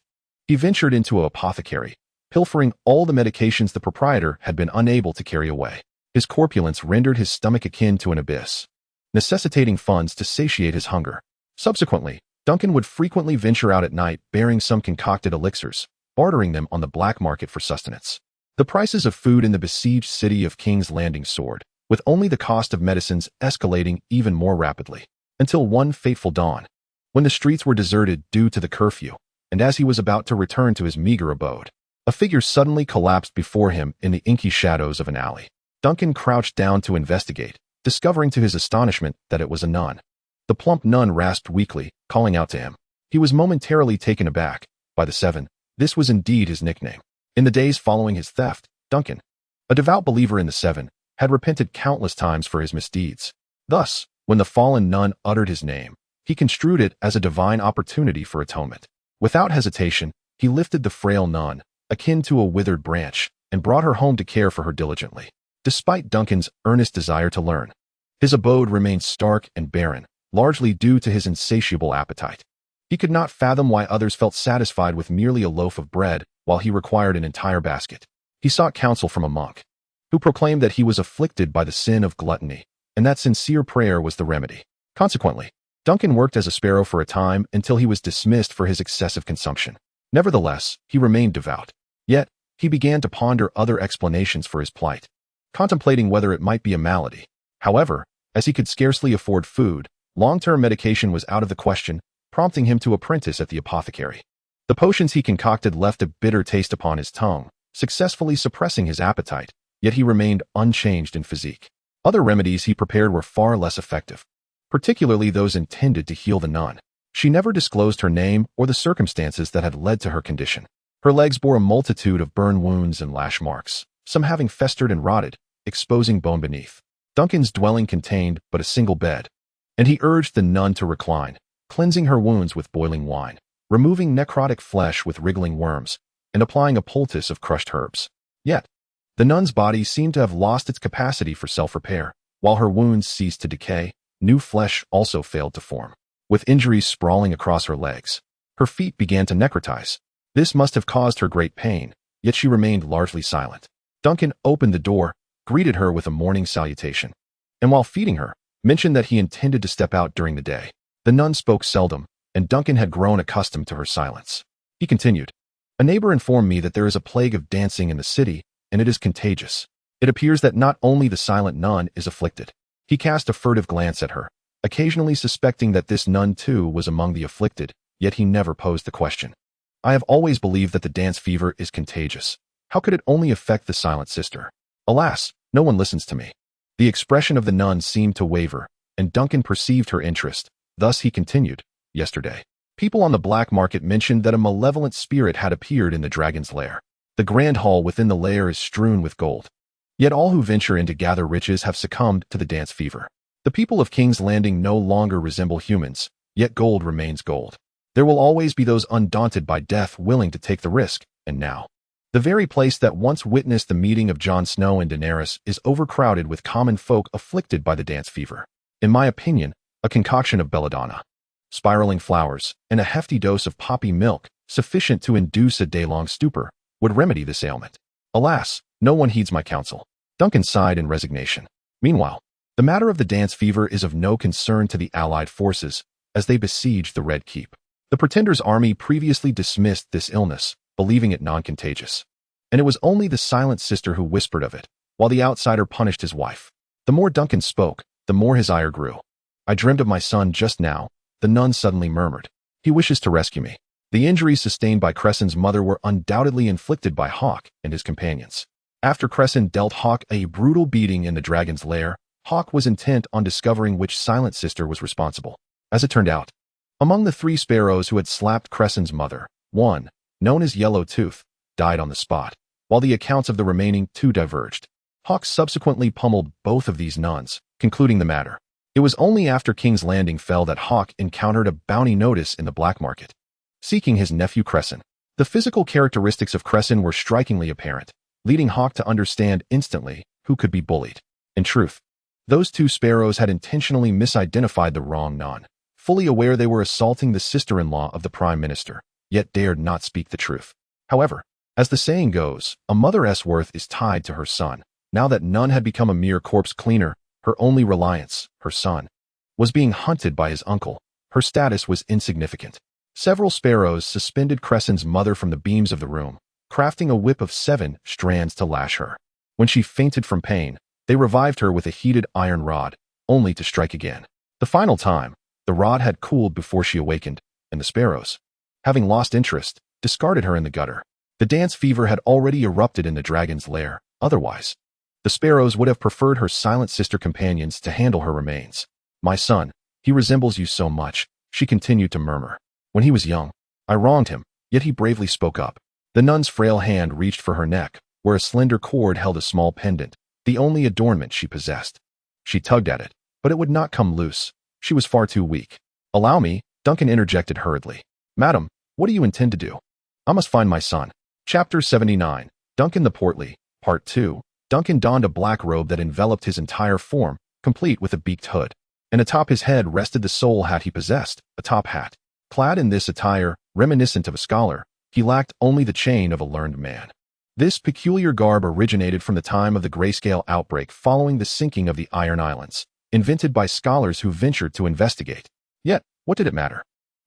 he ventured into an apothecary, pilfering all the medications the proprietor had been unable to carry away. His corpulence rendered his stomach akin to an abyss, necessitating funds to satiate his hunger. Subsequently, Duncan would frequently venture out at night bearing some concocted elixirs, bartering them on the black market for sustenance. The prices of food in the besieged city of King's Landing soared, with only the cost of medicines escalating even more rapidly, until one fateful dawn, when the streets were deserted due to the curfew, and as he was about to return to his meager abode, a figure suddenly collapsed before him in the inky shadows of an alley. Duncan crouched down to investigate, discovering to his astonishment that it was a nun. The plump nun rasped weakly, calling out to him. He was momentarily taken aback. By the Seven, this was indeed his nickname. In the days following his theft, Duncan, a devout believer in the Seven, had repented countless times for his misdeeds. Thus, when the fallen nun uttered his name, he construed it as a divine opportunity for atonement. Without hesitation, he lifted the frail nun, akin to a withered branch, and brought her home to care for her diligently. Despite Duncan's earnest desire to learn, his abode remained stark and barren, largely due to his insatiable appetite. He could not fathom why others felt satisfied with merely a loaf of bread while he required an entire basket. He sought counsel from a monk, who proclaimed that he was afflicted by the sin of gluttony, and that sincere prayer was the remedy. Consequently, Duncan worked as a sparrow for a time until he was dismissed for his excessive consumption. Nevertheless, he remained devout. Yet, he began to ponder other explanations for his plight, contemplating whether it might be a malady. However, as he could scarcely afford food, long-term medication was out of the question, prompting him to apprentice at the apothecary. The potions he concocted left a bitter taste upon his tongue, successfully suppressing his appetite, yet he remained unchanged in physique. Other remedies he prepared were far less effective, particularly those intended to heal the nun. She never disclosed her name or the circumstances that had led to her condition. Her legs bore a multitude of burn wounds and lash marks, some having festered and rotted, exposing bone beneath. Duncan's dwelling contained but a single bed, and he urged the nun to recline, cleansing her wounds with boiling wine, removing necrotic flesh with wriggling worms, and applying a poultice of crushed herbs. Yet, the nun's body seemed to have lost its capacity for self-repair. While her wounds ceased to decay, new flesh also failed to form, with injuries sprawling across her legs. Her feet began to necrotize. This must have caused her great pain, yet she remained largely silent. Duncan opened the door, greeted her with a morning salutation, and while feeding her, mentioned that he intended to step out during the day. The nun spoke seldom, and Duncan had grown accustomed to her silence. He continued, "A neighbor informed me that there is a plague of dancing in the city, and it is contagious. It appears that not only the silent nun is afflicted." He cast a furtive glance at her, occasionally suspecting that this nun too was among the afflicted, yet he never posed the question. "I have always believed that the dance fever is contagious. How could it only affect the silent sister? Alas, no one listens to me." The expression of the nun seemed to waver, and Duncan perceived her interest. Thus he continued, "Yesterday, people on the black market mentioned that a malevolent spirit had appeared in the dragon's lair. The grand hall within the lair is strewn with gold. Yet all who venture in to gather riches have succumbed to the dance fever. The people of King's Landing no longer resemble humans, yet gold remains gold. There will always be those undaunted by death willing to take the risk, and now, the very place that once witnessed the meeting of Jon Snow and Daenerys is overcrowded with common folk afflicted by the dance fever. In my opinion, a concoction of belladonna, spiraling flowers, and a hefty dose of poppy milk, sufficient to induce a day-long stupor, would remedy this ailment. Alas, no one heeds my counsel." Duncan sighed in resignation. Meanwhile, the matter of the dance fever is of no concern to the allied forces as they besiege the Red Keep. The Pretender's army previously dismissed this illness, believing it non-contagious, and it was only the silent sister who whispered of it, while the outsider punished his wife. The more Duncan spoke, the more his ire grew. "I dreamed of my son just now," the nun suddenly murmured. "He wishes to rescue me." The injuries sustained by Crisen's mother were undoubtedly inflicted by Hawke and his companions. After Crisen dealt Hawke a brutal beating in the dragon's lair, Hawke was intent on discovering which silent sister was responsible. As it turned out, among the 3 sparrows who had slapped Crisen's mother, one, known as Yellow Tooth, died on the spot, while the accounts of the remaining 2 diverged. Hawke subsequently pummeled both of these nuns, concluding the matter. It was only after King's Landing fell that Hawke encountered a bounty notice in the black market, seeking his nephew Crisen. The physical characteristics of Crisen were strikingly apparent, leading Hawke to understand instantly who could be bullied. In truth, those 2 sparrows had intentionally misidentified the wrong nun, fully aware they were assaulting the sister-in-law of the Prime Minister, yet dared not speak the truth. However, as the saying goes, a mother's worth is tied to her son. Now that Nun had become a mere corpse cleaner, her only reliance, her son, was being hunted by his uncle. Her status was insignificant. Several sparrows suspended Crisen's mother from the beams of the room, crafting a whip of 7 strands to lash her. When she fainted from pain, they revived her with a heated iron rod, only to strike again. The final time, the rod had cooled before she awakened, and the sparrows, having lost interest, discarded her in the gutter. The dance fever had already erupted in the dragon's lair. Otherwise, the sparrows would have preferred her silent sister companions to handle her remains. "My son, he resembles you so much," she continued to murmur. "When he was young, I wronged him, yet he bravely spoke up." The nun's frail hand reached for her neck, where a slender cord held a small pendant, the only adornment she possessed. She tugged at it, but it would not come loose. She was far too weak. "Allow me," Duncan interjected hurriedly. "Madam, what do you intend to do?" "I must find my son." Chapter 79. Duncan the Portly, Part 2. Duncan donned a black robe that enveloped his entire form, complete with a beaked hood, and atop his head rested the sole hat he possessed, a top hat. Clad in this attire, reminiscent of a scholar, he lacked only the chain of a learned man. This peculiar garb originated from the time of the grayscale outbreak following the sinking of the Iron Islands, invented by scholars who ventured to investigate. Yet, what did it matter?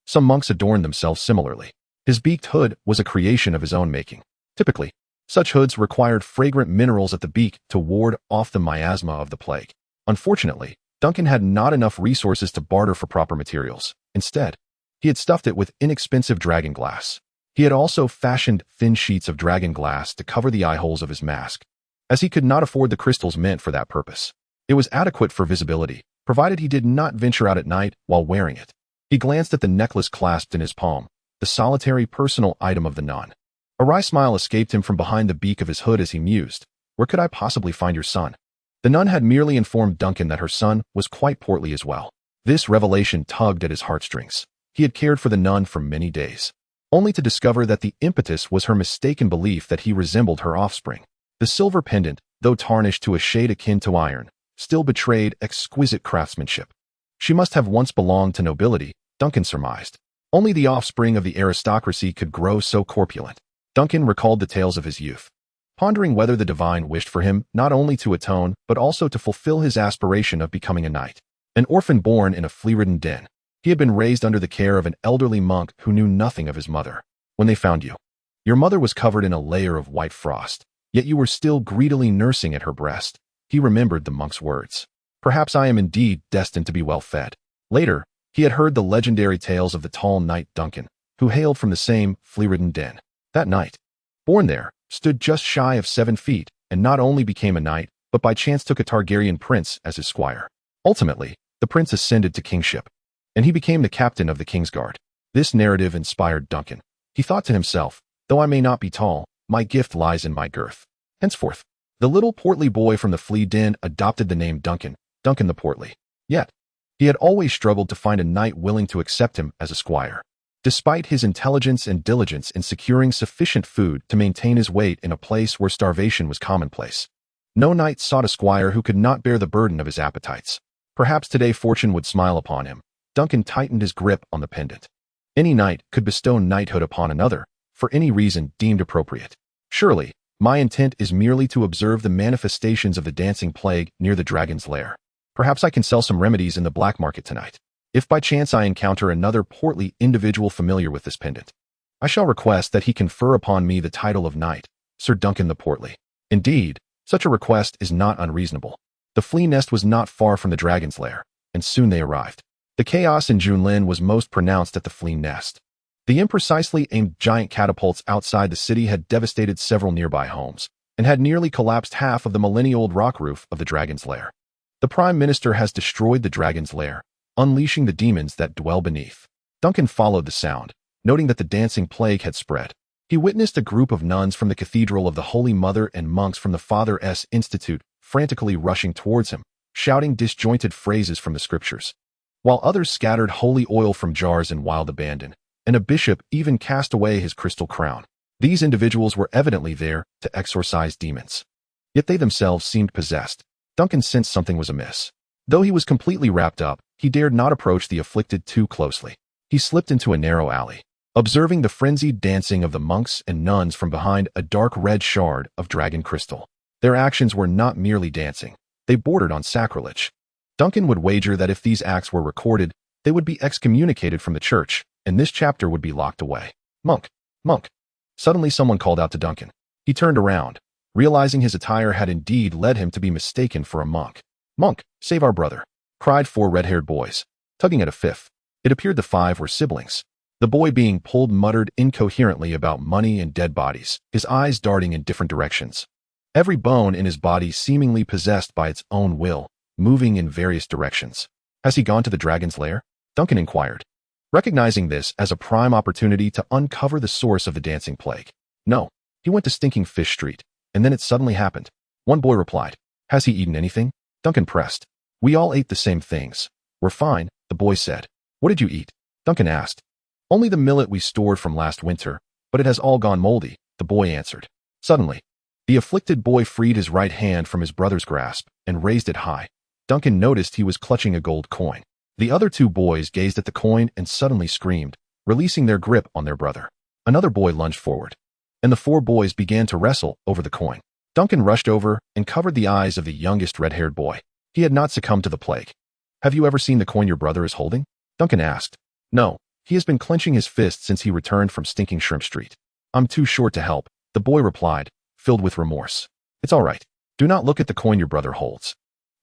Some monks adorned themselves similarly. His beaked hood was a creation of his own making. Typically, such hoods required fragrant minerals at the beak to ward off the miasma of the plague. Unfortunately, Duncan had not enough resources to barter for proper materials. Instead, he had stuffed it with inexpensive dragon glass. He had also fashioned thin sheets of dragon glass to cover the eye holes of his mask, as he could not afford the crystals meant for that purpose. It was adequate for visibility, provided he did not venture out at night while wearing it. He glanced at the necklace clasped in his palm, the solitary personal item of the nun. A wry smile escaped him from behind the beak of his hood as he mused, "Where could I possibly find your son?" The nun had merely informed Duncan that her son was quite portly as well. This revelation tugged at his heartstrings. He had cared for the nun for many days, only to discover that the impetus was her mistaken belief that he resembled her offspring. The silver pendant, though tarnished to a shade akin to iron, still betrayed exquisite craftsmanship. She must have once belonged to nobility, Duncan surmised. Only the offspring of the aristocracy could grow so corpulent. Duncan recalled the tales of his youth, pondering whether the divine wished for him not only to atone but also to fulfill his aspiration of becoming a knight. An orphan born in a flea-ridden den, he had been raised under the care of an elderly monk who knew nothing of his mother. When they found you, your mother was covered in a layer of white frost, yet you were still greedily nursing at her breast. He remembered the monk's words. Perhaps I am indeed destined to be well fed. Later, he had heard the legendary tales of the tall knight Duncan, who hailed from the same flea-ridden den. That knight, born there, stood just shy of 7 feet, and not only became a knight, but by chance took a Targaryen prince as his squire. Ultimately, the prince ascended to kingship, and he became the captain of the Kingsguard. This narrative inspired Duncan. He thought to himself, though I may not be tall, my gift lies in my girth. Henceforth, the little portly boy from the flea den adopted the name Duncan, Duncan the Portly. Yet, he had always struggled to find a knight willing to accept him as a squire. Despite his intelligence and diligence in securing sufficient food to maintain his weight in a place where starvation was commonplace, no knight sought a squire who could not bear the burden of his appetites. Perhaps today fortune would smile upon him. Duncan tightened his grip on the pendant. Any knight could bestow knighthood upon another, for any reason deemed appropriate. Surely, my intent is merely to observe the manifestations of the dancing plague near the dragon's lair. Perhaps I can sell some remedies in the black market tonight. If by chance I encounter another portly individual familiar with this pendant, I shall request that he confer upon me the title of knight, Sir Duncan the Portly. Indeed, such a request is not unreasonable. The flea nest was not far from the dragon's lair, and soon they arrived. The chaos in Junlin was most pronounced at the flea nest. The imprecisely aimed giant catapults outside the city had devastated several nearby homes, and had nearly collapsed half of the millennia-old rock roof of the dragon's lair. The Prime Minister has destroyed the dragon's lair, unleashing the demons that dwell beneath. Duncan followed the sound, noting that the dancing plague had spread. He witnessed a group of nuns from the Cathedral of the Holy Mother and monks from the Father S. Institute frantically rushing towards him, shouting disjointed phrases from the scriptures, while others scattered holy oil from jars in wild abandon, and a bishop even cast away his crystal crown. These individuals were evidently there to exorcise demons. Yet they themselves seemed possessed. Duncan sensed something was amiss. Though he was completely wrapped up, he dared not approach the afflicted too closely. He slipped into a narrow alley, observing the frenzied dancing of the monks and nuns from behind a dark red shard of dragon crystal. Their actions were not merely dancing. They bordered on sacrilege. Duncan would wager that if these acts were recorded, they would be excommunicated from the church, and this chapter would be locked away. Monk! Monk! Suddenly someone called out to Duncan. He turned around, realizing his attire had indeed led him to be mistaken for a monk. "Monk, save our brother!" cried 4 red-haired boys, tugging at a fifth. It appeared the 5 were siblings. The boy being pulled muttered incoherently about money and dead bodies, his eyes darting in different directions. Every bone in his body seemingly possessed by its own will, moving in various directions. "Has he gone to the dragon's lair?" Duncan inquired, recognizing this as a prime opportunity to uncover the source of the dancing plague. "No, he went to Stinking Fish Street, and then it suddenly happened." One boy replied. "Has he eaten anything?" Duncan pressed. "We all ate the same things. We're fine," the boy said. "What did you eat?" Duncan asked. "Only the millet we stored from last winter, but it has all gone moldy," the boy answered. Suddenly, the afflicted boy freed his right hand from his brother's grasp and raised it high. Duncan noticed he was clutching a gold coin. The other 2 boys gazed at the coin and suddenly screamed, releasing their grip on their brother. Another boy lunged forward, and the four boys began to wrestle over the coin. Duncan rushed over and covered the eyes of the youngest red-haired boy. He had not succumbed to the plague. "Have you ever seen the coin your brother is holding?" Duncan asked. "No, he has been clenching his fist since he returned from Stinking Shrimp Street." "I'm too short to help," the boy replied, filled with remorse. "It's all right. Do not look at the coin your brother holds,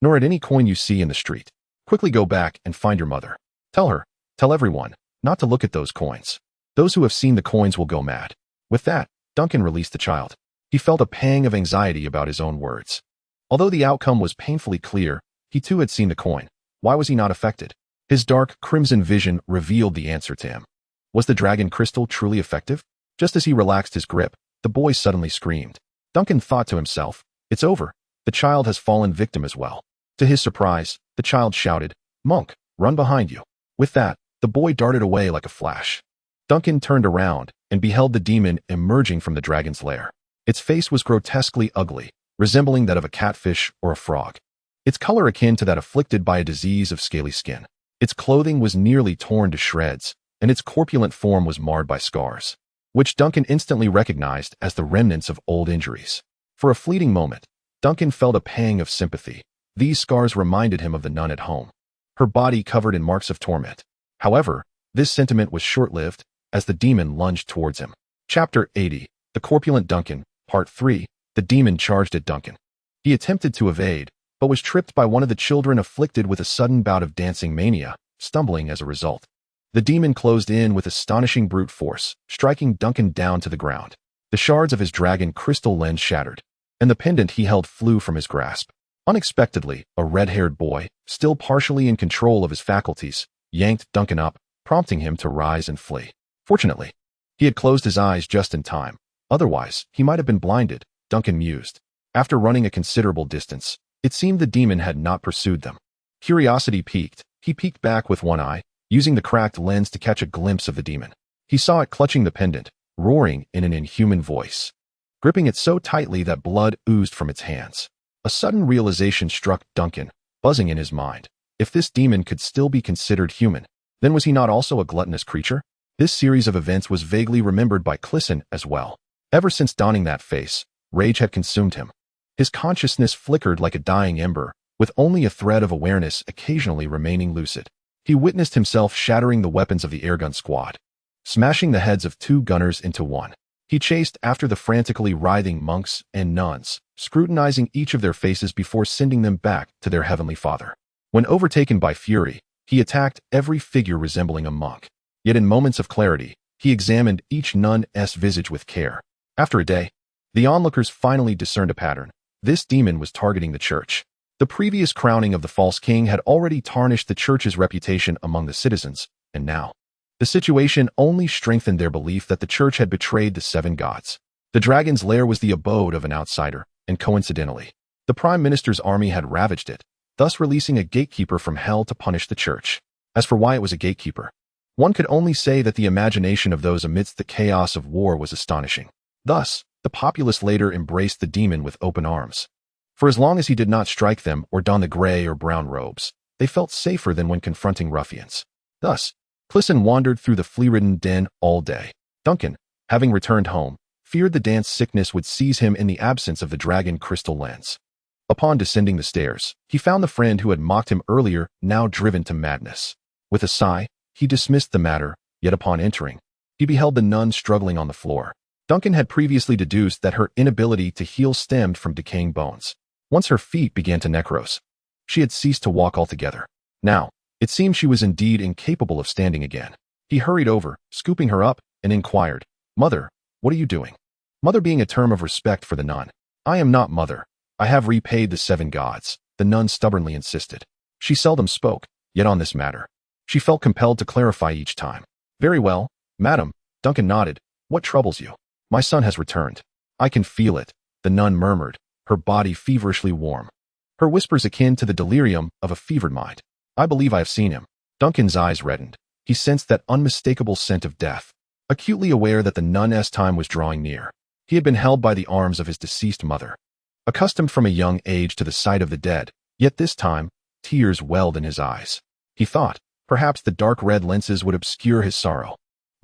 nor at any coin you see in the street. Quickly go back and find your mother. Tell everyone, not to look at those coins. Those who have seen the coins will go mad." With that, Duncan released the child. He felt a pang of anxiety about his own words. Although the outcome was painfully clear, he too had seen the coin. Why was he not affected? His dark, crimson vision revealed the answer to him. Was the dragon crystal truly effective? Just as he relaxed his grip, the boy suddenly screamed. Duncan thought to himself, "It's over. The child has fallen victim as well." To his surprise, the child shouted, "Monk, run behind you." With that, the boy darted away like a flash. Duncan turned around and beheld the demon emerging from the dragon's lair. Its face was grotesquely ugly, resembling that of a catfish or a frog. Its color akin to that afflicted by a disease of scaly skin. Its clothing was nearly torn to shreds, and its corpulent form was marred by scars, which Duncan instantly recognized as the remnants of old injuries. For a fleeting moment, Duncan felt a pang of sympathy. These scars reminded him of the nun at home, her body covered in marks of torment. However, this sentiment was short-lived as the demon lunged towards him. Chapter 80, The Corpulent Duncan, Part 3, The demon charged at Duncan. He attempted to evade, but was tripped by one of the children afflicted with a sudden bout of dancing mania, stumbling as a result. The demon closed in with astonishing brute force, striking Duncan down to the ground. The shards of his dragon crystal lens shattered, and the pendant he held flew from his grasp. Unexpectedly, a red-haired boy, still partially in control of his faculties, yanked Duncan up, prompting him to rise and flee. Fortunately, he had closed his eyes just in time. Otherwise, he might have been blinded, Duncan mused. After running a considerable distance, it seemed the demon had not pursued them. Curiosity piqued. He peeked back with one eye, using the cracked lens to catch a glimpse of the demon. He saw it clutching the pendant, roaring in an inhuman voice, gripping it so tightly that blood oozed from its hands. A sudden realization struck Duncan, buzzing in his mind. If this demon could still be considered human, then was he not also a gluttonous creature? This series of events was vaguely remembered by Crisen as well. Ever since donning that face, rage had consumed him. His consciousness flickered like a dying ember, with only a thread of awareness occasionally remaining lucid. He witnessed himself shattering the weapons of the airgun squad, smashing the heads of 2 gunners into one. He chased after the frantically writhing monks and nuns, scrutinizing each of their faces before sending them back to their heavenly Father. When overtaken by fury, he attacked every figure resembling a monk. Yet in moments of clarity, he examined each nun's visage with care. After a day, the onlookers finally discerned a pattern. This demon was targeting the church. The previous crowning of the false king had already tarnished the church's reputation among the citizens, and now, the situation only strengthened their belief that the church had betrayed the 7 gods. The dragon's lair was the abode of an outsider, and coincidentally, the prime minister's army had ravaged it, thus releasing a gatekeeper from hell to punish the church. As for why it was a gatekeeper, one could only say that the imagination of those amidst the chaos of war was astonishing. Thus, the populace later embraced the demon with open arms. For as long as he did not strike them or don the gray or brown robes, they felt safer than when confronting ruffians. Thus, Crisen wandered through the flea-ridden den all day. Duncan, having returned home, feared the dance sickness would seize him in the absence of the dragon crystal lens. Upon descending the stairs, he found the friend who had mocked him earlier now driven to madness. With a sigh, he dismissed the matter, yet upon entering, he beheld the nun struggling on the floor. Duncan had previously deduced that her inability to heal stemmed from decaying bones. Once her feet began to necrose, she had ceased to walk altogether. Now, it seemed she was indeed incapable of standing again. He hurried over, scooping her up, and inquired, "Mother, what are you doing?" Mother being a term of respect for the nun. "I am not mother. I have repaid the 7 gods," the nun stubbornly insisted. She seldom spoke, yet on this matter, she felt compelled to clarify each time. "Very well, madam," Duncan nodded. "What troubles you?" "My son has returned. I can feel it," the nun murmured, her body feverishly warm, her whispers akin to the delirium of a fevered mind. "I believe I have seen him." Duncan's eyes reddened. He sensed that unmistakable scent of death, acutely aware that the nun's time was drawing near. He had been held by the arms of his deceased mother, accustomed from a young age to the sight of the dead, yet this time, tears welled in his eyes. He thought, perhaps the dark red lenses would obscure his sorrow.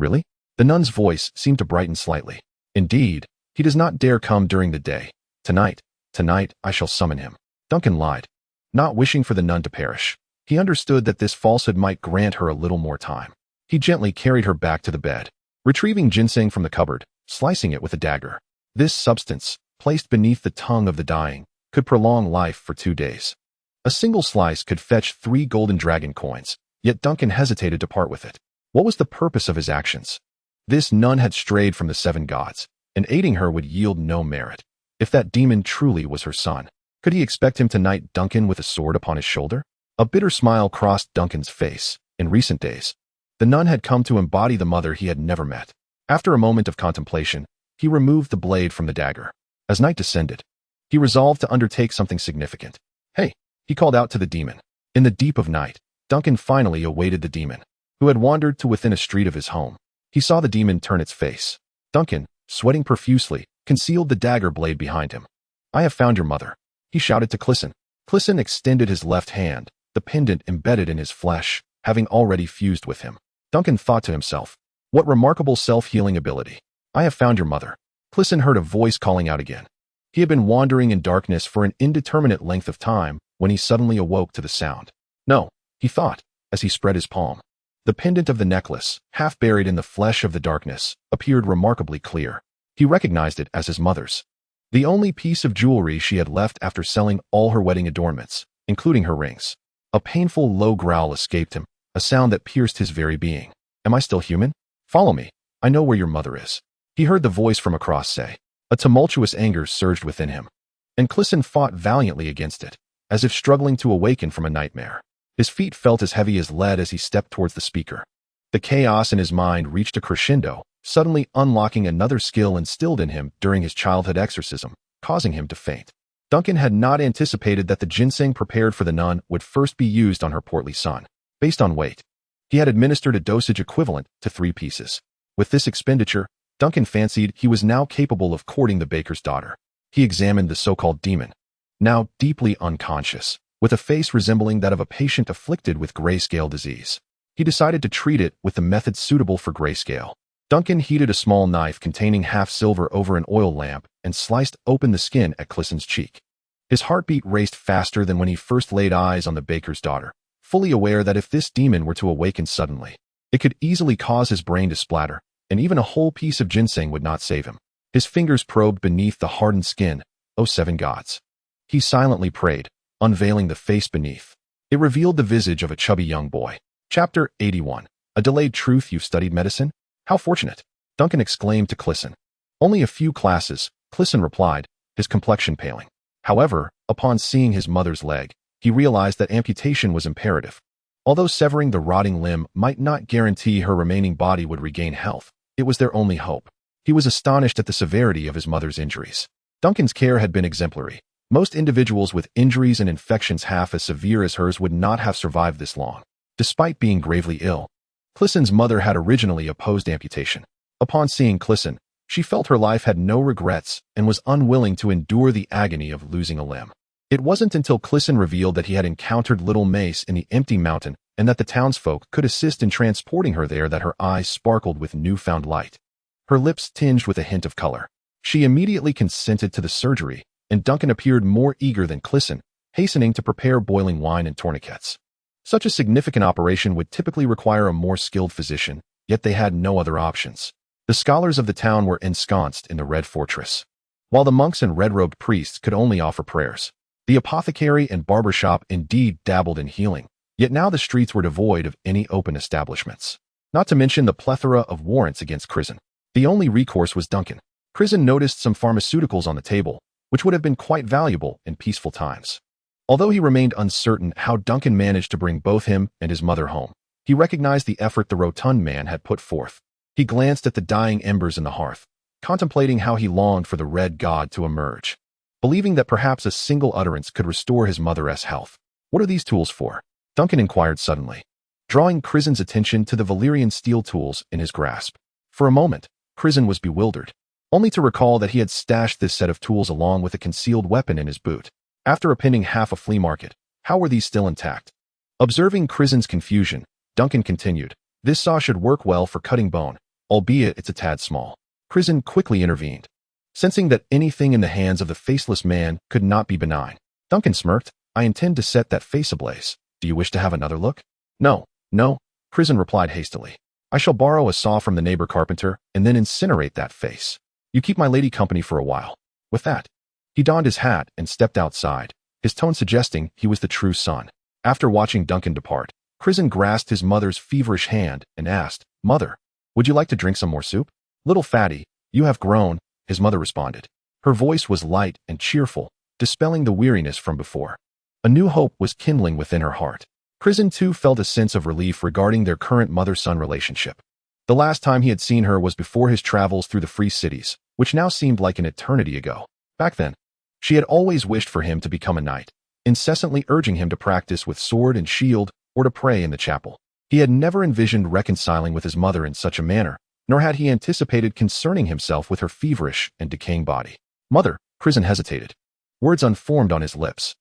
Really? The nun's voice seemed to brighten slightly. Indeed, he does not dare come during the day. Tonight I shall summon him. Duncan lied, not wishing for the nun to perish. He understood that this falsehood might grant her a little more time. He gently carried her back to the bed, retrieving ginseng from the cupboard, slicing it with a dagger. This substance, placed beneath the tongue of the dying, could prolong life for 2 days. A single slice could fetch 3 golden dragon coins, yet Duncan hesitated to part with it. What was the purpose of his actions? This nun had strayed from the 7 gods, and aiding her would yield no merit. If that demon truly was her son, could he expect him to knight Duncan with a sword upon his shoulder? A bitter smile crossed Duncan's face. In recent days, the nun had come to embody the mother he had never met. After a moment of contemplation, he removed the blade from the dagger. As night descended, he resolved to undertake something significant. Hey, he called out to the demon. In the deep of night, Duncan finally awaited the demon, who had wandered to within a street of his home. He saw the demon turn its face. Duncan, sweating profusely, concealed the dagger blade behind him. I have found your mother, he shouted to Crisen. Crisen extended his left hand, the pendant embedded in his flesh, having already fused with him. Duncan thought to himself, what remarkable self-healing ability. I have found your mother. Crisen heard a voice calling out again. He had been wandering in darkness for an indeterminate length of time when he suddenly awoke to the sound. No, he thought, as he spread his palm. The pendant of the necklace, half buried in the flesh of the darkness, appeared remarkably clear. He recognized it as his mother's. The only piece of jewelry she had left after selling all her wedding adornments, including her rings. A painful low growl escaped him, a sound that pierced his very being. Am I still human? Follow me. I know where your mother is. He heard the voice from across say. A tumultuous anger surged within him, and Crisen fought valiantly against it, as if struggling to awaken from a nightmare. His feet felt as heavy as lead as he stepped towards the speaker. The chaos in his mind reached a crescendo, suddenly unlocking another skill instilled in him during his childhood exorcism, causing him to faint. Duncan had not anticipated that the ginseng prepared for the nun would first be used on her portly son. Based on weight, he had administered a dosage equivalent to 3 pieces. With this expenditure, Duncan fancied he was now capable of courting the baker's daughter. He examined the so-called demon, now deeply unconscious, with a face resembling that of a patient afflicted with grayscale disease. He decided to treat it with the method suitable for grayscale. Duncan heated a small knife containing half silver over an oil lamp and sliced open the skin at Crisen's cheek. His heartbeat raced faster than when he first laid eyes on the baker's daughter, fully aware that if this demon were to awaken suddenly, it could easily cause his brain to splatter, and even a whole piece of ginseng would not save him. His fingers probed beneath the hardened skin. O 7 gods. He silently prayed, unveiling the face beneath. It revealed the visage of a chubby young boy. Chapter 81. A delayed truth. You've studied medicine? How fortunate, Duncan exclaimed to Crisen. Only a few classes, Crisen replied, his complexion paling. However, upon seeing his mother's leg, he realized that amputation was imperative. Although severing the rotting limb might not guarantee her remaining body would regain health, it was their only hope. He was astonished at the severity of his mother's injuries. Duncan's care had been exemplary. Most individuals with injuries and infections half as severe as hers would not have survived this long. Despite being gravely ill, Crisen's mother had originally opposed amputation. Upon seeing Crisen, she felt her life had no regrets and was unwilling to endure the agony of losing a limb. It wasn't until Crisen revealed that he had encountered little Mace in the empty mountain and that the townsfolk could assist in transporting her there that her eyes sparkled with newfound light. Her lips tinged with a hint of color. She immediately consented to the surgery, and Duncan appeared more eager than Crisen, hastening to prepare boiling wine and tourniquets. Such a significant operation would typically require a more skilled physician, yet they had no other options. The scholars of the town were ensconced in the Red Fortress, while the monks and red-robed priests could only offer prayers. The apothecary and barber shop indeed dabbled in healing, yet now the streets were devoid of any open establishments. Not to mention the plethora of warrants against Crisen. The only recourse was Duncan. Crisen noticed some pharmaceuticals on the table, which would have been quite valuable in peaceful times. Although he remained uncertain how Duncan managed to bring both him and his mother home, he recognized the effort the rotund man had put forth. He glanced at the dying embers in the hearth, contemplating how he longed for the red god to emerge, believing that perhaps a single utterance could restore his mother's health. What are these tools for? Duncan inquired suddenly, drawing Crisen's attention to the Valyrian steel tools in his grasp. For a moment, Crisen was bewildered, only to recall that he had stashed this set of tools along with a concealed weapon in his boot. After appending half a flea market, how were these still intact? Observing Crisen's confusion, Duncan continued, this saw should work well for cutting bone, albeit it's a tad small. Crisen quickly intervened, sensing that anything in the hands of the faceless man could not be benign. Duncan smirked. I intend to set that face ablaze. Do you wish to have another look? No, no, Crisen replied hastily. I shall borrow a saw from the neighbor carpenter and then incinerate that face. You keep my lady company for a while. With that, he donned his hat and stepped outside, his tone suggesting he was the true son. After watching Duncan depart, Crisen grasped his mother's feverish hand and asked, Mother, would you like to drink some more soup? Little fatty, you have grown, his mother responded. Her voice was light and cheerful, dispelling the weariness from before. A new hope was kindling within her heart. Crisen too felt a sense of relief regarding their current mother-son relationship. The last time he had seen her was before his travels through the free cities, which now seemed like an eternity ago. Back then, she had always wished for him to become a knight, incessantly urging him to practice with sword and shield or to pray in the chapel. He had never envisioned reconciling with his mother in such a manner, nor had he anticipated concerning himself with her feverish and decaying body. Mother, Crisen hesitated. Words unformed on his lips.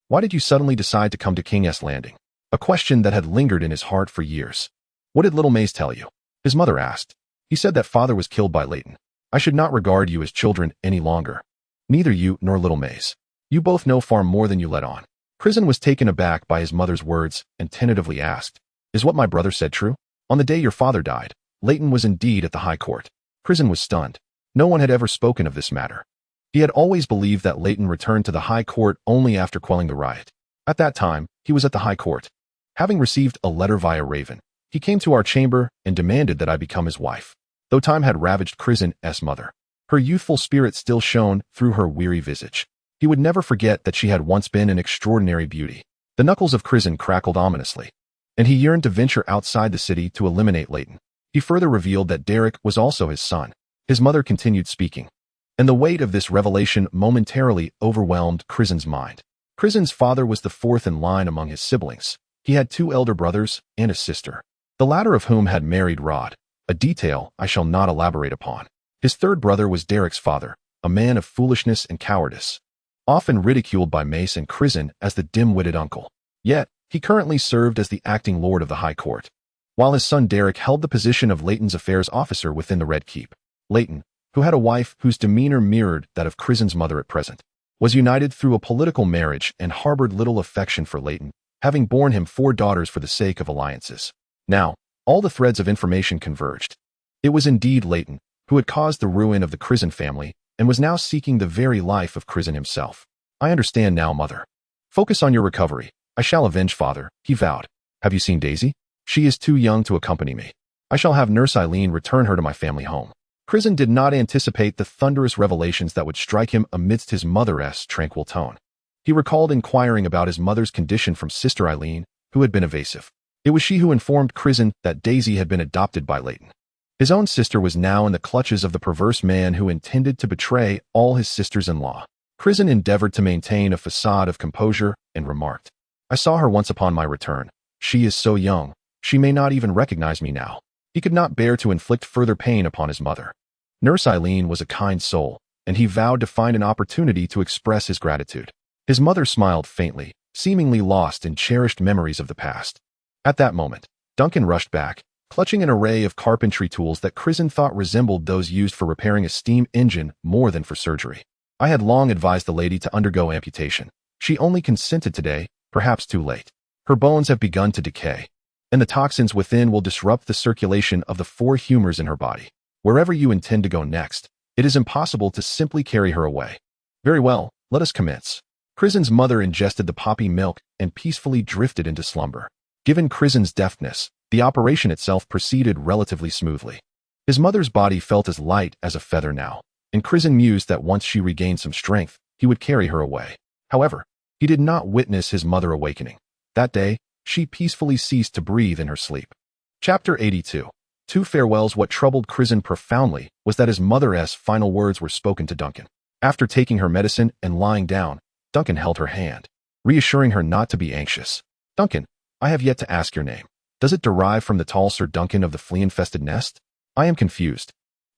Why did you suddenly decide to come to King's Landing? A question that had lingered in his heart for years. What did little Mace tell you? His mother asked. He said that father was killed by Leighton. I should not regard you as children any longer. Neither you nor little Mace. You both know far more than you let on. Crisen was taken aback by his mother's words and tentatively asked, Is what my brother said true? On the day your father died, Leighton was indeed at the High Court. Crisen was stunned. No one had ever spoken of this matter. He had always believed that Leighton returned to the High Court only after quelling the riot. At that time, he was at the High Court. Having received a letter via Raven, he came to our chamber and demanded that I become his wife. Though time had ravaged Crisen's mother, her youthful spirit still shone through her weary visage. He would never forget that she had once been an extraordinary beauty. The knuckles of Crisen crackled ominously, and he yearned to venture outside the city to eliminate Leighton. He further revealed that Derek was also his son. His mother continued speaking, and the weight of this revelation momentarily overwhelmed Crisen's mind. Crisen's father was the fourth in line among his siblings. He had 2 elder brothers and a sister, the latter of whom had married Rod, a detail I shall not elaborate upon. His third brother was Derek's father, a man of foolishness and cowardice, often ridiculed by Mace and Crisen as the dim-witted uncle. Yet, he currently served as the acting lord of the High Court, while his son Derek held the position of Leighton's affairs officer within the Red Keep. Leighton, who had a wife whose demeanor mirrored that of Crisen's mother at present, was united through a political marriage and harbored little affection for Leighton, having borne him 4 daughters for the sake of alliances. Now, all the threads of information converged. It was indeed Leighton who had caused the ruin of the Crisen family and was now seeking the very life of Crisen himself. I understand now, mother. Focus on your recovery. I shall avenge father, he vowed. Have you seen Daisy? She is too young to accompany me. I shall have Nurse Eileen return her to my family home. Crisen did not anticipate the thunderous revelations that would strike him amidst his mother's tranquil tone. He recalled inquiring about his mother's condition from Sister Eileen, who had been evasive. It was she who informed Crisen that Daisy had been adopted by Leighton. His own sister was now in the clutches of the perverse man who intended to betray all his sisters-in-law. Crisen endeavored to maintain a facade of composure and remarked, I saw her once upon my return. She is so young, she may not even recognize me now. He could not bear to inflict further pain upon his mother. Nurse Eileen was a kind soul, and he vowed to find an opportunity to express his gratitude. His mother smiled faintly, seemingly lost in cherished memories of the past. At that moment, Duncan rushed back, clutching an array of carpentry tools that Crisen thought resembled those used for repairing a steam engine more than for surgery. I had long advised the lady to undergo amputation. She only consented today, perhaps too late. Her bones have begun to decay, and the toxins within will disrupt the circulation of the 4 humors in her body. Wherever you intend to go next, it is impossible to simply carry her away. Very well, let us commence. Crisen's mother ingested the poppy milk and peacefully drifted into slumber. Given Crisen's deftness, the operation itself proceeded relatively smoothly. His mother's body felt as light as a feather now, and Crisen mused that once she regained some strength, he would carry her away. However, he did not witness his mother awakening. That day, she peacefully ceased to breathe in her sleep. Chapter 82. 2 farewells. What troubled Crisen profoundly was that his mother's final words were spoken to Duncan. After taking her medicine and lying down, Duncan held her hand, reassuring her not to be anxious. Duncan, I have yet to ask your name. Does it derive from the tall Sir Duncan of the flea-infested nest? I am confused.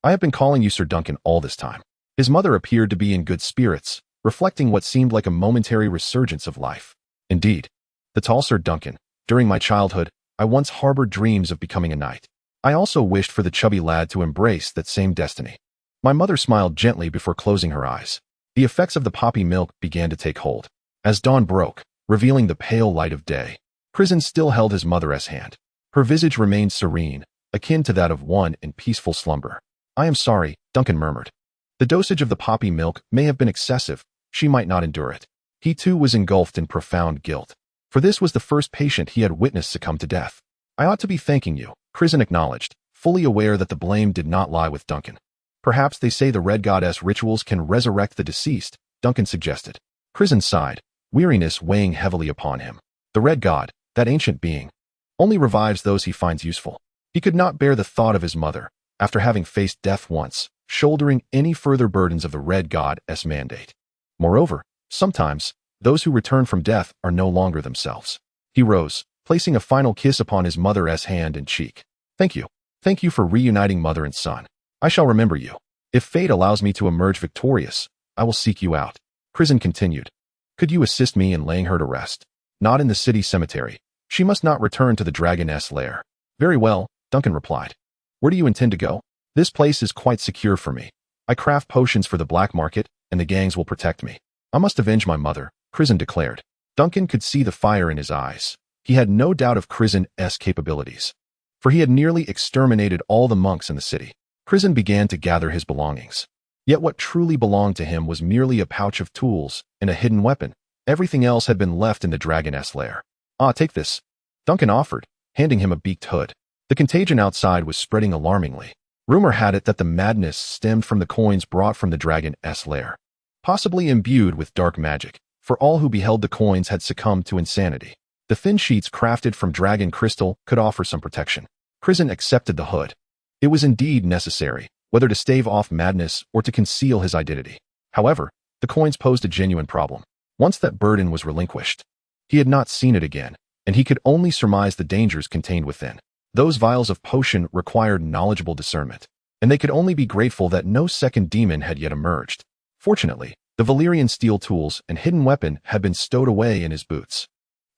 I have been calling you Sir Duncan all this time. His mother appeared to be in good spirits, reflecting what seemed like a momentary resurgence of life. Indeed, the tall Sir Duncan. During my childhood, I once harbored dreams of becoming a knight. I also wished for the chubby lad to embrace that same destiny. My mother smiled gently before closing her eyes. The effects of the poppy milk began to take hold. As dawn broke, revealing the pale light of day, Crisen still held his mother's hand. Her visage remained serene, akin to that of one in peaceful slumber. I am sorry, Duncan murmured. The dosage of the poppy milk may have been excessive. She might not endure it. He too was engulfed in profound guilt. For this was the first patient he had witnessed succumb to death. I ought to be thanking you, Crisen acknowledged, fully aware that the blame did not lie with Duncan. Perhaps they say the Red Goddess rituals can resurrect the deceased, Duncan suggested. Crisen sighed, weariness weighing heavily upon him. The Red God, that ancient being, only revives those he finds useful. He could not bear the thought of his mother, after having faced death once, shouldering any further burdens of the Red God's mandate. Moreover, sometimes, those who return from death are no longer themselves. He rose, placing a final kiss upon his mother's hand and cheek. Thank you. Thank you for reuniting mother and son. I shall remember you. If fate allows me to emerge victorious, I will seek you out. Crisen continued. Could you assist me in laying her to rest? Not in the city cemetery. She must not return to the dragon's lair. Very well, Duncan replied. Where do you intend to go? This place is quite secure for me. I craft potions for the black market, and the gangs will protect me. I must avenge my mother, Crisen declared. Duncan could see the fire in his eyes. He had no doubt of Crisen's capabilities, for he had nearly exterminated all the monks in the city. Crisen began to gather his belongings. Yet what truly belonged to him was merely a pouch of tools and a hidden weapon. Everything else had been left in the dragon's lair. Ah, take this, Duncan offered, handing him a beaked hood. The contagion outside was spreading alarmingly. Rumor had it that the madness stemmed from the coins brought from the dragon's lair, possibly imbued with dark magic, for all who beheld the coins had succumbed to insanity. The thin sheets crafted from dragon crystal could offer some protection. Crisen accepted the hood. It was indeed necessary, whether to stave off madness or to conceal his identity. However, the coins posed a genuine problem. Once that burden was relinquished, he had not seen it again, and he could only surmise the dangers contained within. Those vials of potion required knowledgeable discernment, and they could only be grateful that no second demon had yet emerged. Fortunately, the Valyrian steel tools and hidden weapon had been stowed away in his boots.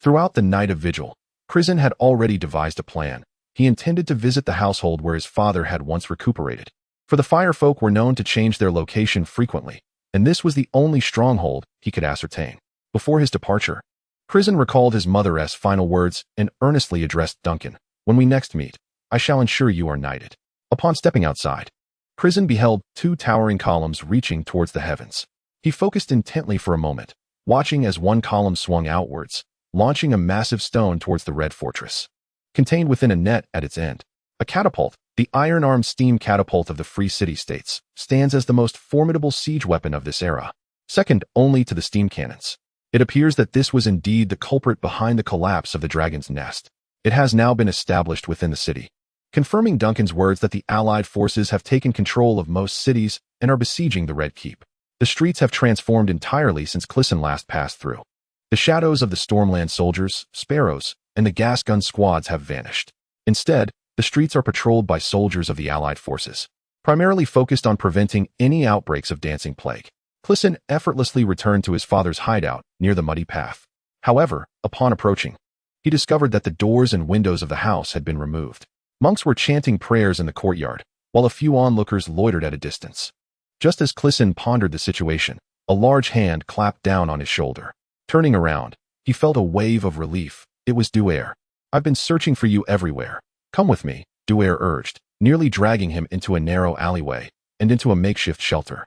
Throughout the night of vigil, Crisen had already devised a plan. He intended to visit the household where his father had once recuperated. For the firefolk were known to change their location frequently, and this was the only stronghold he could ascertain. Before his departure, Crisen recalled his mother's final words and earnestly addressed Duncan. When we next meet, I shall ensure you are knighted. Upon stepping outside, Crisen beheld two towering columns reaching towards the heavens. He focused intently for a moment, watching as one column swung outwards, launching a massive stone towards the Red Fortress. Contained within a net at its end, a catapult, the iron-armed steam catapult of the Free City-States, stands as the most formidable siege weapon of this era, second only to the steam cannons. It appears that this was indeed the culprit behind the collapse of the Dragon's Nest. It has now been established within the city, confirming Duncan's words that the Allied forces have taken control of most cities and are besieging the Red Keep. The streets have transformed entirely since Crisen last passed through. The shadows of the Stormland soldiers, sparrows, and the gas gun squads have vanished. Instead, the streets are patrolled by soldiers of the Allied forces, primarily focused on preventing any outbreaks of dancing plague. Crisen effortlessly returned to his father's hideout near the muddy path. However, upon approaching, he discovered that the doors and windows of the house had been removed. Monks were chanting prayers in the courtyard, while a few onlookers loitered at a distance. Just as Crisen pondered the situation, a large hand clapped down on his shoulder. Turning around, he felt a wave of relief. It was Duer. I've been searching for you everywhere. Come with me, Duer urged, nearly dragging him into a narrow alleyway and into a makeshift shelter.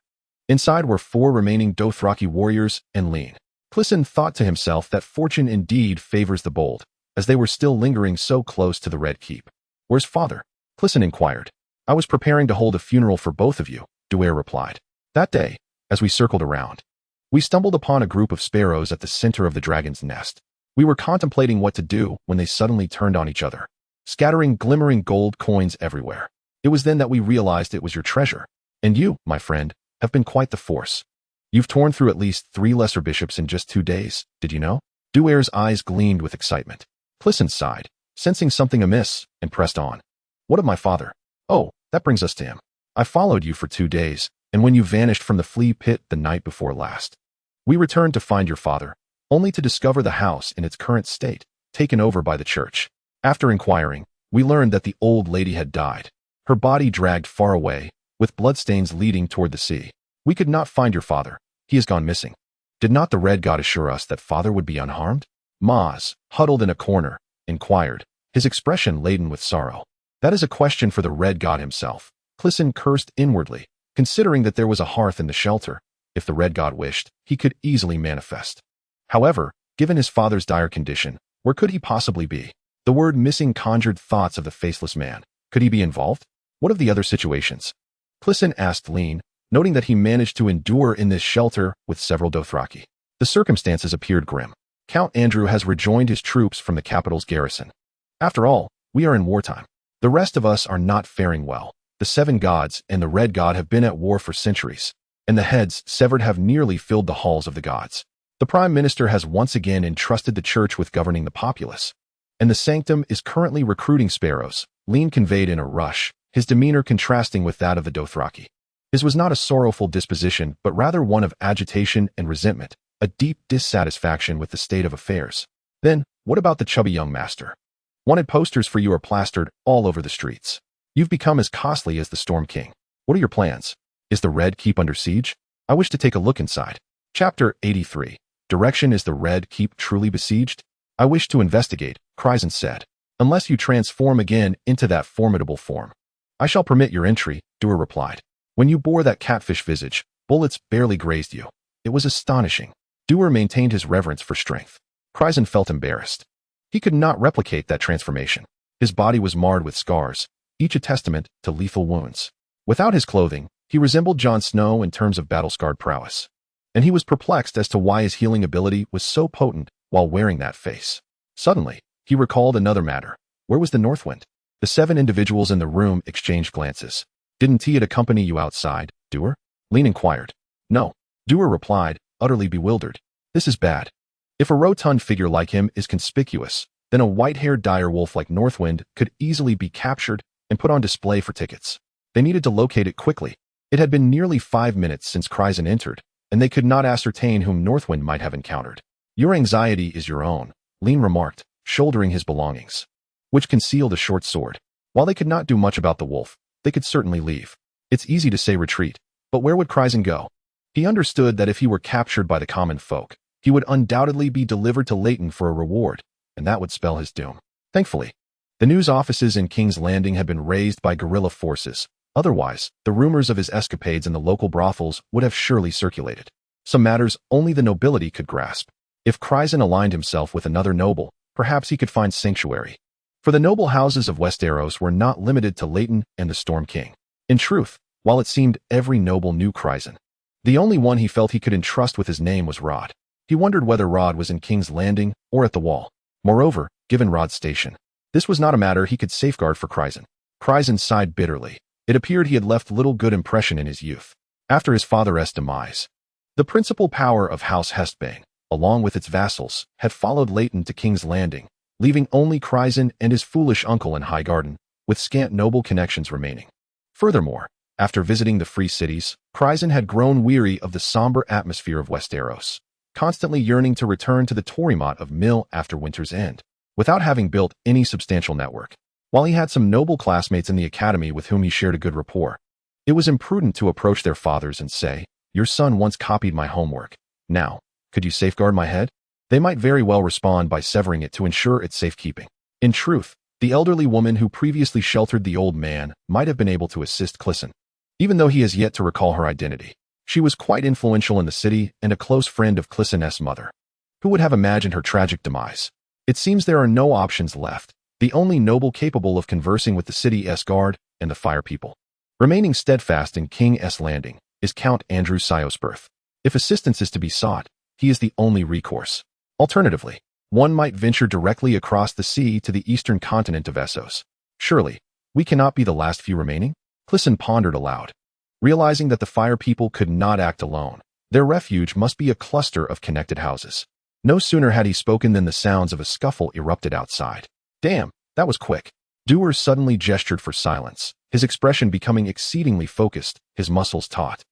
Inside were 4 remaining Dothraki warriors and Lean. Crisen thought to himself that fortune indeed favors the bold, as they were still lingering so close to the Red Keep. Where's father? Crisen inquired. I was preparing to hold a funeral for both of you, Duer replied. That day, as we circled around, we stumbled upon a group of sparrows at the center of the Dragon's Nest. We were contemplating what to do when they suddenly turned on each other, scattering glimmering gold coins everywhere. It was then that we realized it was your treasure. And you, my friend, have been quite the force. You've torn through at least 3 lesser bishops in just 2 days, did you know? Duer's eyes gleamed with excitement. Crisen sighed, sensing something amiss, and pressed on. What of my father? Oh, that brings us to him. I followed you for 2 days, and when you vanished from the flea pit the night before last, we returned to find your father, only to discover the house in its current state, taken over by the church. After inquiring, we learned that the old lady had died. Her body dragged far away, with bloodstains leading toward the sea. We could not find your father. He has gone missing. Did not the red god assure us that father would be unharmed? Maz, huddled in a corner, inquired, his expression laden with sorrow. That is a question for the red god himself. Crisen cursed inwardly, considering that there was a hearth in the shelter. If the red god wished, he could easily manifest. However, given his father's dire condition, where could he possibly be? The word missing conjured thoughts of the faceless man. Could he be involved? What of the other situations? Crisen asked Lean, noting that he managed to endure in this shelter with several Dothraki. The circumstances appeared grim. Count Andrew has rejoined his troops from the capital's garrison. After all, we are in wartime. The rest of us are not faring well. The seven gods and the red god have been at war for centuries, and the heads severed have nearly filled the halls of the gods. The prime minister has once again entrusted the church with governing the populace, and the sanctum is currently recruiting sparrows. Lean conveyed in a rush, his demeanor contrasting with that of the Dothraki. His was not a sorrowful disposition, but rather one of agitation and resentment, a deep dissatisfaction with the state of affairs. Then, what about the chubby young master? Wanted posters for you are plastered all over the streets. You've become as costly as the Storm King. What are your plans? Is the Red Keep under siege? I wish to take a look inside. Chapter 83. Direction: Is the Red Keep truly besieged? I wish to investigate, Crisen said. Unless you transform again into that formidable form. I shall permit your entry, Duer replied. When you bore that catfish visage, bullets barely grazed you. It was astonishing. Duer maintained his reverence for strength. Crisen felt embarrassed. He could not replicate that transformation. His body was marred with scars, each a testament to lethal wounds. Without his clothing, he resembled Jon Snow in terms of battle-scarred prowess. And he was perplexed as to why his healing ability was so potent while wearing that face. Suddenly, he recalled another matter. Where was the Northwind? The seven individuals in the room exchanged glances. Didn't he accompany you outside, Duer? Lean inquired. No. Duer replied, utterly bewildered. This is bad. If a rotund figure like him is conspicuous, then a white-haired dire wolf like Northwind could easily be captured and put on display for tickets. They needed to locate it quickly. It had been nearly 5 minutes since Crisen entered, and they could not ascertain whom Northwind might have encountered. Your anxiety is your own, Lean remarked, shouldering his belongings, which concealed a short sword. While they could not do much about the wolf, they could certainly leave. It's easy to say retreat, but where would Crisen go? He understood that if he were captured by the common folk, he would undoubtedly be delivered to Leighton for a reward, and that would spell his doom. Thankfully, the news offices in King's Landing had been raised by guerrilla forces. Otherwise, the rumors of his escapades in the local brothels would have surely circulated. Some matters only the nobility could grasp. If Crisen aligned himself with another noble, perhaps he could find sanctuary. For the noble houses of Westeros were not limited to Leighton and the Storm King. In truth, while it seemed every noble knew Crisen, the only one he felt he could entrust with his name was Rod. He wondered whether Rod was in King's Landing or at the Wall. Moreover, given Rod's station, this was not a matter he could safeguard for Crisen. Crisen sighed bitterly. It appeared he had left little good impression in his youth. After his father's demise, the principal power of House Heartsbane, along with its vassals, had followed Leighton to King's Landing, leaving only Crisen and his foolish uncle in Highgarden, with scant noble connections remaining. Furthermore, after visiting the free cities, Crisen had grown weary of the somber atmosphere of Westeros, constantly yearning to return to the Torimont of Mill after winter's end, without having built any substantial network. While he had some noble classmates in the academy with whom he shared a good rapport, it was imprudent to approach their fathers and say, "Your son once copied my homework. Now, could you safeguard my head?" They might very well respond by severing it to ensure its safekeeping. In truth, the elderly woman who previously sheltered the old man might have been able to assist Crisen, even though he has yet to recall her identity. She was quite influential in the city and a close friend of Crisen's mother. Who would have imagined her tragic demise? It seems there are no options left. The only noble capable of conversing with the city's guard and the fire people, remaining steadfast in King's Landing, is Count Andrew Syosberth. If assistance is to be sought, he is the only recourse. Alternatively, one might venture directly across the sea to the eastern continent of Essos. Surely, we cannot be the last few remaining? Crisen pondered aloud, realizing that the fire people could not act alone. Their refuge must be a cluster of connected houses. No sooner had he spoken than the sounds of a scuffle erupted outside. Damn, that was quick. Duer suddenly gestured for silence, his expression becoming exceedingly focused, his muscles taut,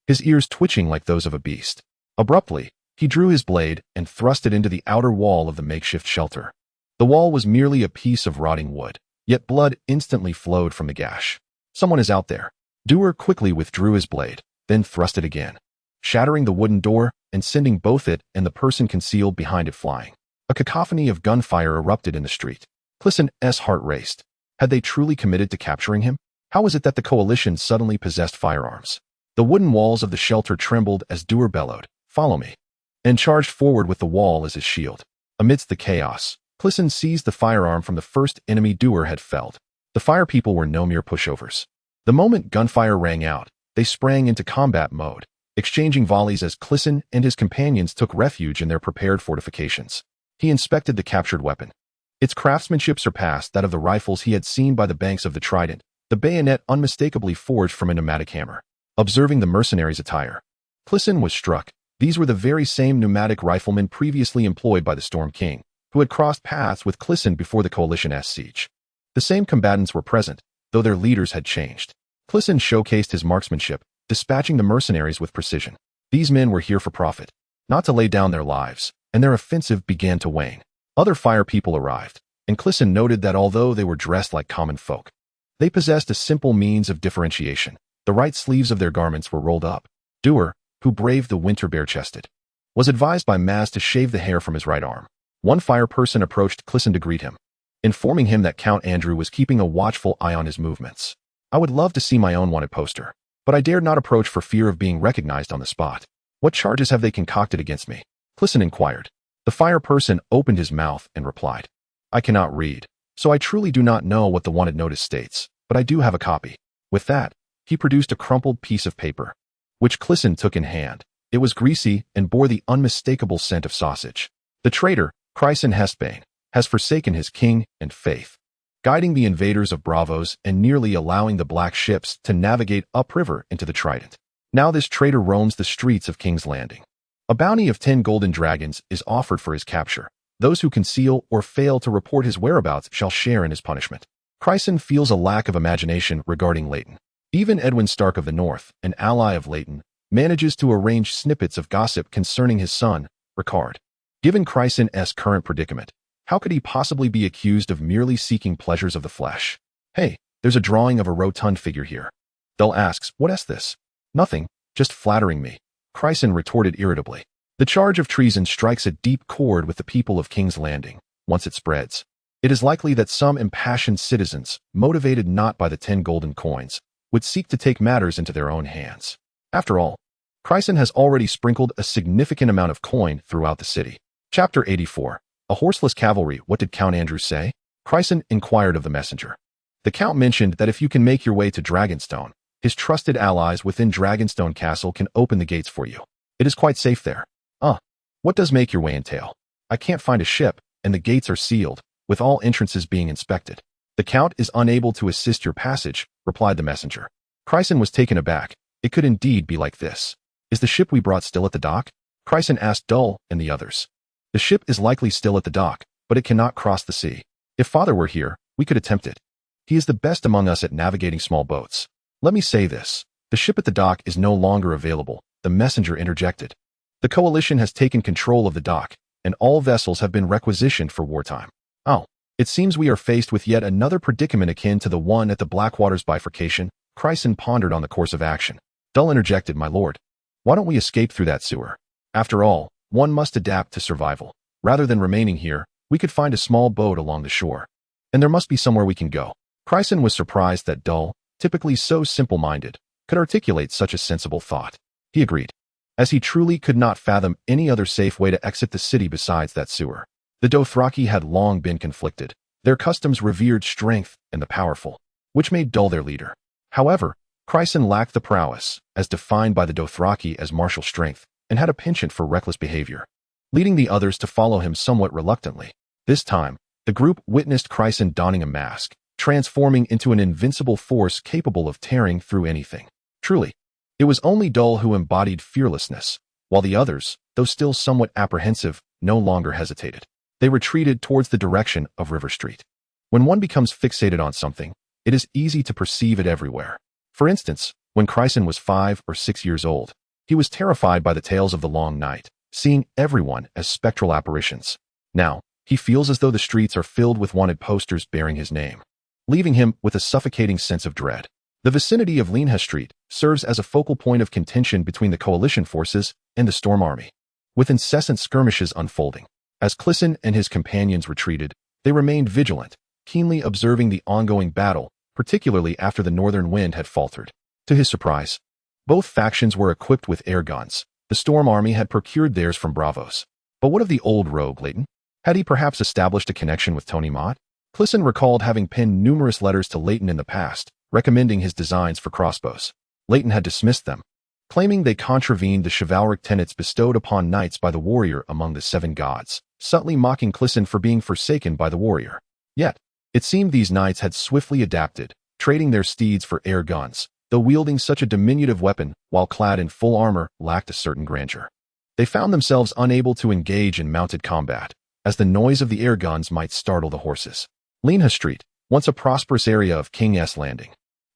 his ears twitching like those of a beast. Abruptly, he drew his blade and thrust it into the outer wall of the makeshift shelter. The wall was merely a piece of rotting wood, yet blood instantly flowed from the gash. Someone is out there. Doer quickly withdrew his blade, then thrust it again, shattering the wooden door and sending both it and the person concealed behind it flying. A cacophony of gunfire erupted in the street. Crisen's heart raced. Had they truly committed to capturing him? How was it that the coalition suddenly possessed firearms? The wooden walls of the shelter trembled as Doer bellowed, "Follow me," and charged forward with the wall as his shield. Amidst the chaos, Crisen seized the firearm from the first enemy Doer had felled. The fire people were no mere pushovers. The moment gunfire rang out, they sprang into combat mode, exchanging volleys as Crisen and his companions took refuge in their prepared fortifications. He inspected the captured weapon. Its craftsmanship surpassed that of the rifles he had seen by the banks of the Trident, the bayonet unmistakably forged from a pneumatic hammer. Observing the mercenaries' attire, Crisen was struck. These were the very same pneumatic riflemen previously employed by the Storm King, who had crossed paths with Crisen before the coalition's siege. The same combatants were present, though their leaders had changed. Crisen showcased his marksmanship, dispatching the mercenaries with precision. These men were here for profit, not to lay down their lives, and their offensive began to wane. Other fire people arrived, and Crisen noted that although they were dressed like common folk, they possessed a simple means of differentiation. The right sleeves of their garments were rolled up. Doer, who braved the winter bare-chested, was advised by Maz to shave the hair from his right arm. One fire person approached Crisen to greet him, informing him that Count Andrew was keeping a watchful eye on his movements. "I would love to see my own wanted poster, but I dared not approach for fear of being recognized on the spot. What charges have they concocted against me?" Crisen inquired. The fire person opened his mouth and replied, "I cannot read, so I truly do not know what the wanted notice states, but I do have a copy." With that, he produced a crumpled piece of paper, which Crisen took in hand. It was greasy and bore the unmistakable scent of sausage. "The traitor, Crisen Heartsbane, has forsaken his king and faith, guiding the invaders of Bravos and nearly allowing the black ships to navigate upriver into the Trident. Now this traitor roams the streets of King's Landing. A bounty of 10 golden dragons is offered for his capture. Those who conceal or fail to report his whereabouts shall share in his punishment." Crisen feels a lack of imagination regarding Leighton. Even Edwin Stark of the North, an ally of Leighton, manages to arrange snippets of gossip concerning his son, Ricard. Given Crisen's current predicament, how could he possibly be accused of merely seeking pleasures of the flesh? "Hey, there's a drawing of a rotund figure here." Dell asks, "What is this?" "Nothing, just flattering me," Crisen retorted irritably. The charge of treason strikes a deep chord with the people of King's Landing. Once it spreads, it is likely that some impassioned citizens, motivated not by the 10 golden coins, would seek to take matters into their own hands. After all, Crisen has already sprinkled a significant amount of coin throughout the city. Chapter 84. A horseless cavalry. What did Count Andrew say? Crisen inquired of the messenger. The Count mentioned that if you can make your way to Dragonstone, his trusted allies within Dragonstone Castle can open the gates for you. It is quite safe there. What does make your way entail? I can't find a ship, and the gates are sealed, with all entrances being inspected. The Count is unable to assist your passage, replied the messenger. Crisen was taken aback. It could indeed be like this. Is the ship we brought still at the dock? Crisen asked Dull and the others. The ship is likely still at the dock, but it cannot cross the sea. If Father were here, we could attempt it. He is the best among us at navigating small boats. Let me say this. The ship at the dock is no longer available, the messenger interjected. The coalition has taken control of the dock, and all vessels have been requisitioned for wartime. It seems we are faced with yet another predicament akin to the one at the Blackwater's bifurcation. Crisen pondered on the course of action. Dull interjected, "My lord, why don't we escape through that sewer? After all, one must adapt to survival. Rather than remaining here, we could find a small boat along the shore. And there must be somewhere we can go." Crisen was surprised that Dull, typically so simple-minded, could articulate such a sensible thought. He agreed, as he truly could not fathom any other safe way to exit the city besides that sewer. The Dothraki had long been conflicted. Their customs revered strength and the powerful, which made Dull their leader. However, Crisen lacked the prowess, as defined by the Dothraki as martial strength, and had a penchant for reckless behavior, leading the others to follow him somewhat reluctantly. This time, the group witnessed Crisen donning a mask, transforming into an invincible force capable of tearing through anything. Truly, it was only Dull who embodied fearlessness, while the others, though still somewhat apprehensive, no longer hesitated. They retreated towards the direction of River Street. When one becomes fixated on something, it is easy to perceive it everywhere. For instance, when Crisen was 5 or 6 years old, he was terrified by the tales of the long night, seeing everyone as spectral apparitions. Now, he feels as though the streets are filled with wanted posters bearing his name. leaving him with a suffocating sense of dread. The vicinity of Lynn Street serves as a focal point of contention between the coalition forces and the Storm Army, with incessant skirmishes unfolding. As Crisen and his companions retreated, they remained vigilant, keenly observing the ongoing battle, particularly after the northern wind had faltered. To his surprise, both factions were equipped with air guns. The Storm Army had procured theirs from Bravos. But what of the old rogue Leighton? Had he perhaps established a connection with Tony Mott? Crisen recalled having penned numerous letters to Leighton in the past, recommending his designs for crossbows. Leighton had dismissed them, claiming they contravened the chivalric tenets bestowed upon knights by the warrior among the seven gods, subtly mocking Crisen for being forsaken by the warrior. Yet, it seemed these knights had swiftly adapted, trading their steeds for air guns, though wielding such a diminutive weapon, while clad in full armor, lacked a certain grandeur. They found themselves unable to engage in mounted combat, as the noise of the air guns might startle the horses. Lynn Street, once a prosperous area of King's Landing,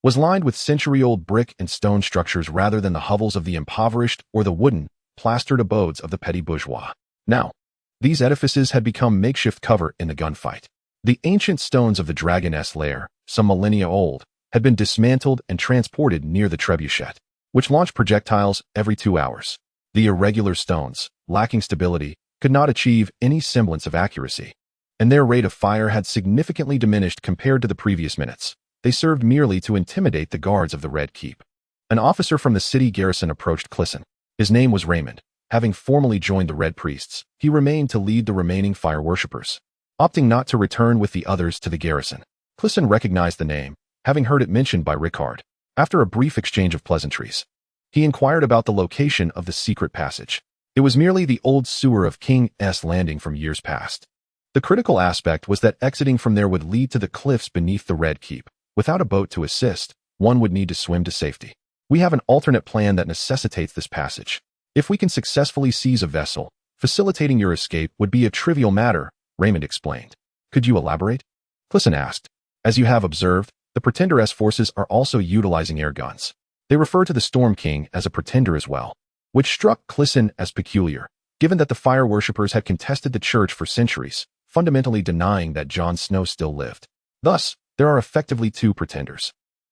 was lined with century-old brick and stone structures rather than the hovels of the impoverished or the wooden, plastered abodes of the petty bourgeois. Now, these edifices had become makeshift cover in the gunfight. The ancient stones of the Dragon's Lair, some millennia old, had been dismantled and transported near the trebuchet, which launched projectiles every 2 hours. The irregular stones, lacking stability, could not achieve any semblance of accuracy, and their rate of fire had significantly diminished compared to the previous minutes. They served merely to intimidate the guards of the Red Keep. An officer from the city garrison approached Crisen. His name was Raymond. Having formally joined the Red Priests, he remained to lead the remaining fire worshippers, opting not to return with the others to the garrison. Crisen recognized the name, having heard it mentioned by Rickard. After a brief exchange of pleasantries, he inquired about the location of the secret passage. It was merely the old sewer of King's Landing from years past. The critical aspect was that exiting from there would lead to the cliffs beneath the Red Keep. Without a boat to assist, one would need to swim to safety. We have an alternate plan that necessitates this passage. If we can successfully seize a vessel, facilitating your escape would be a trivial matter, Raymond explained. Could you elaborate? Crisen asked. As you have observed, the Pretender's forces are also utilizing air guns. They refer to the Storm King as a pretender as well, which struck Crisen as peculiar, given that the fire worshippers had contested the church for centuries, fundamentally denying that Jon Snow still lived. Thus, there are effectively two pretenders.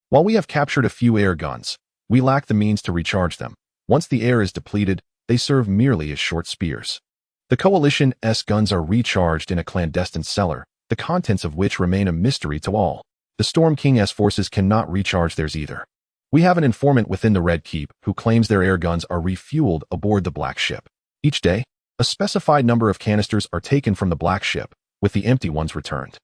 While we have captured a few air guns, we lack the means to recharge them. Once the air is depleted, they serve merely as short spears. The Coalition's guns are recharged in a clandestine cellar, the contents of which remain a mystery to all. The Storm King's forces cannot recharge theirs either. We have an informant within the Red Keep who claims their air guns are refueled aboard the Black Ship. Each day, a specified number of canisters are taken from the Black Ship, with the empty ones returned.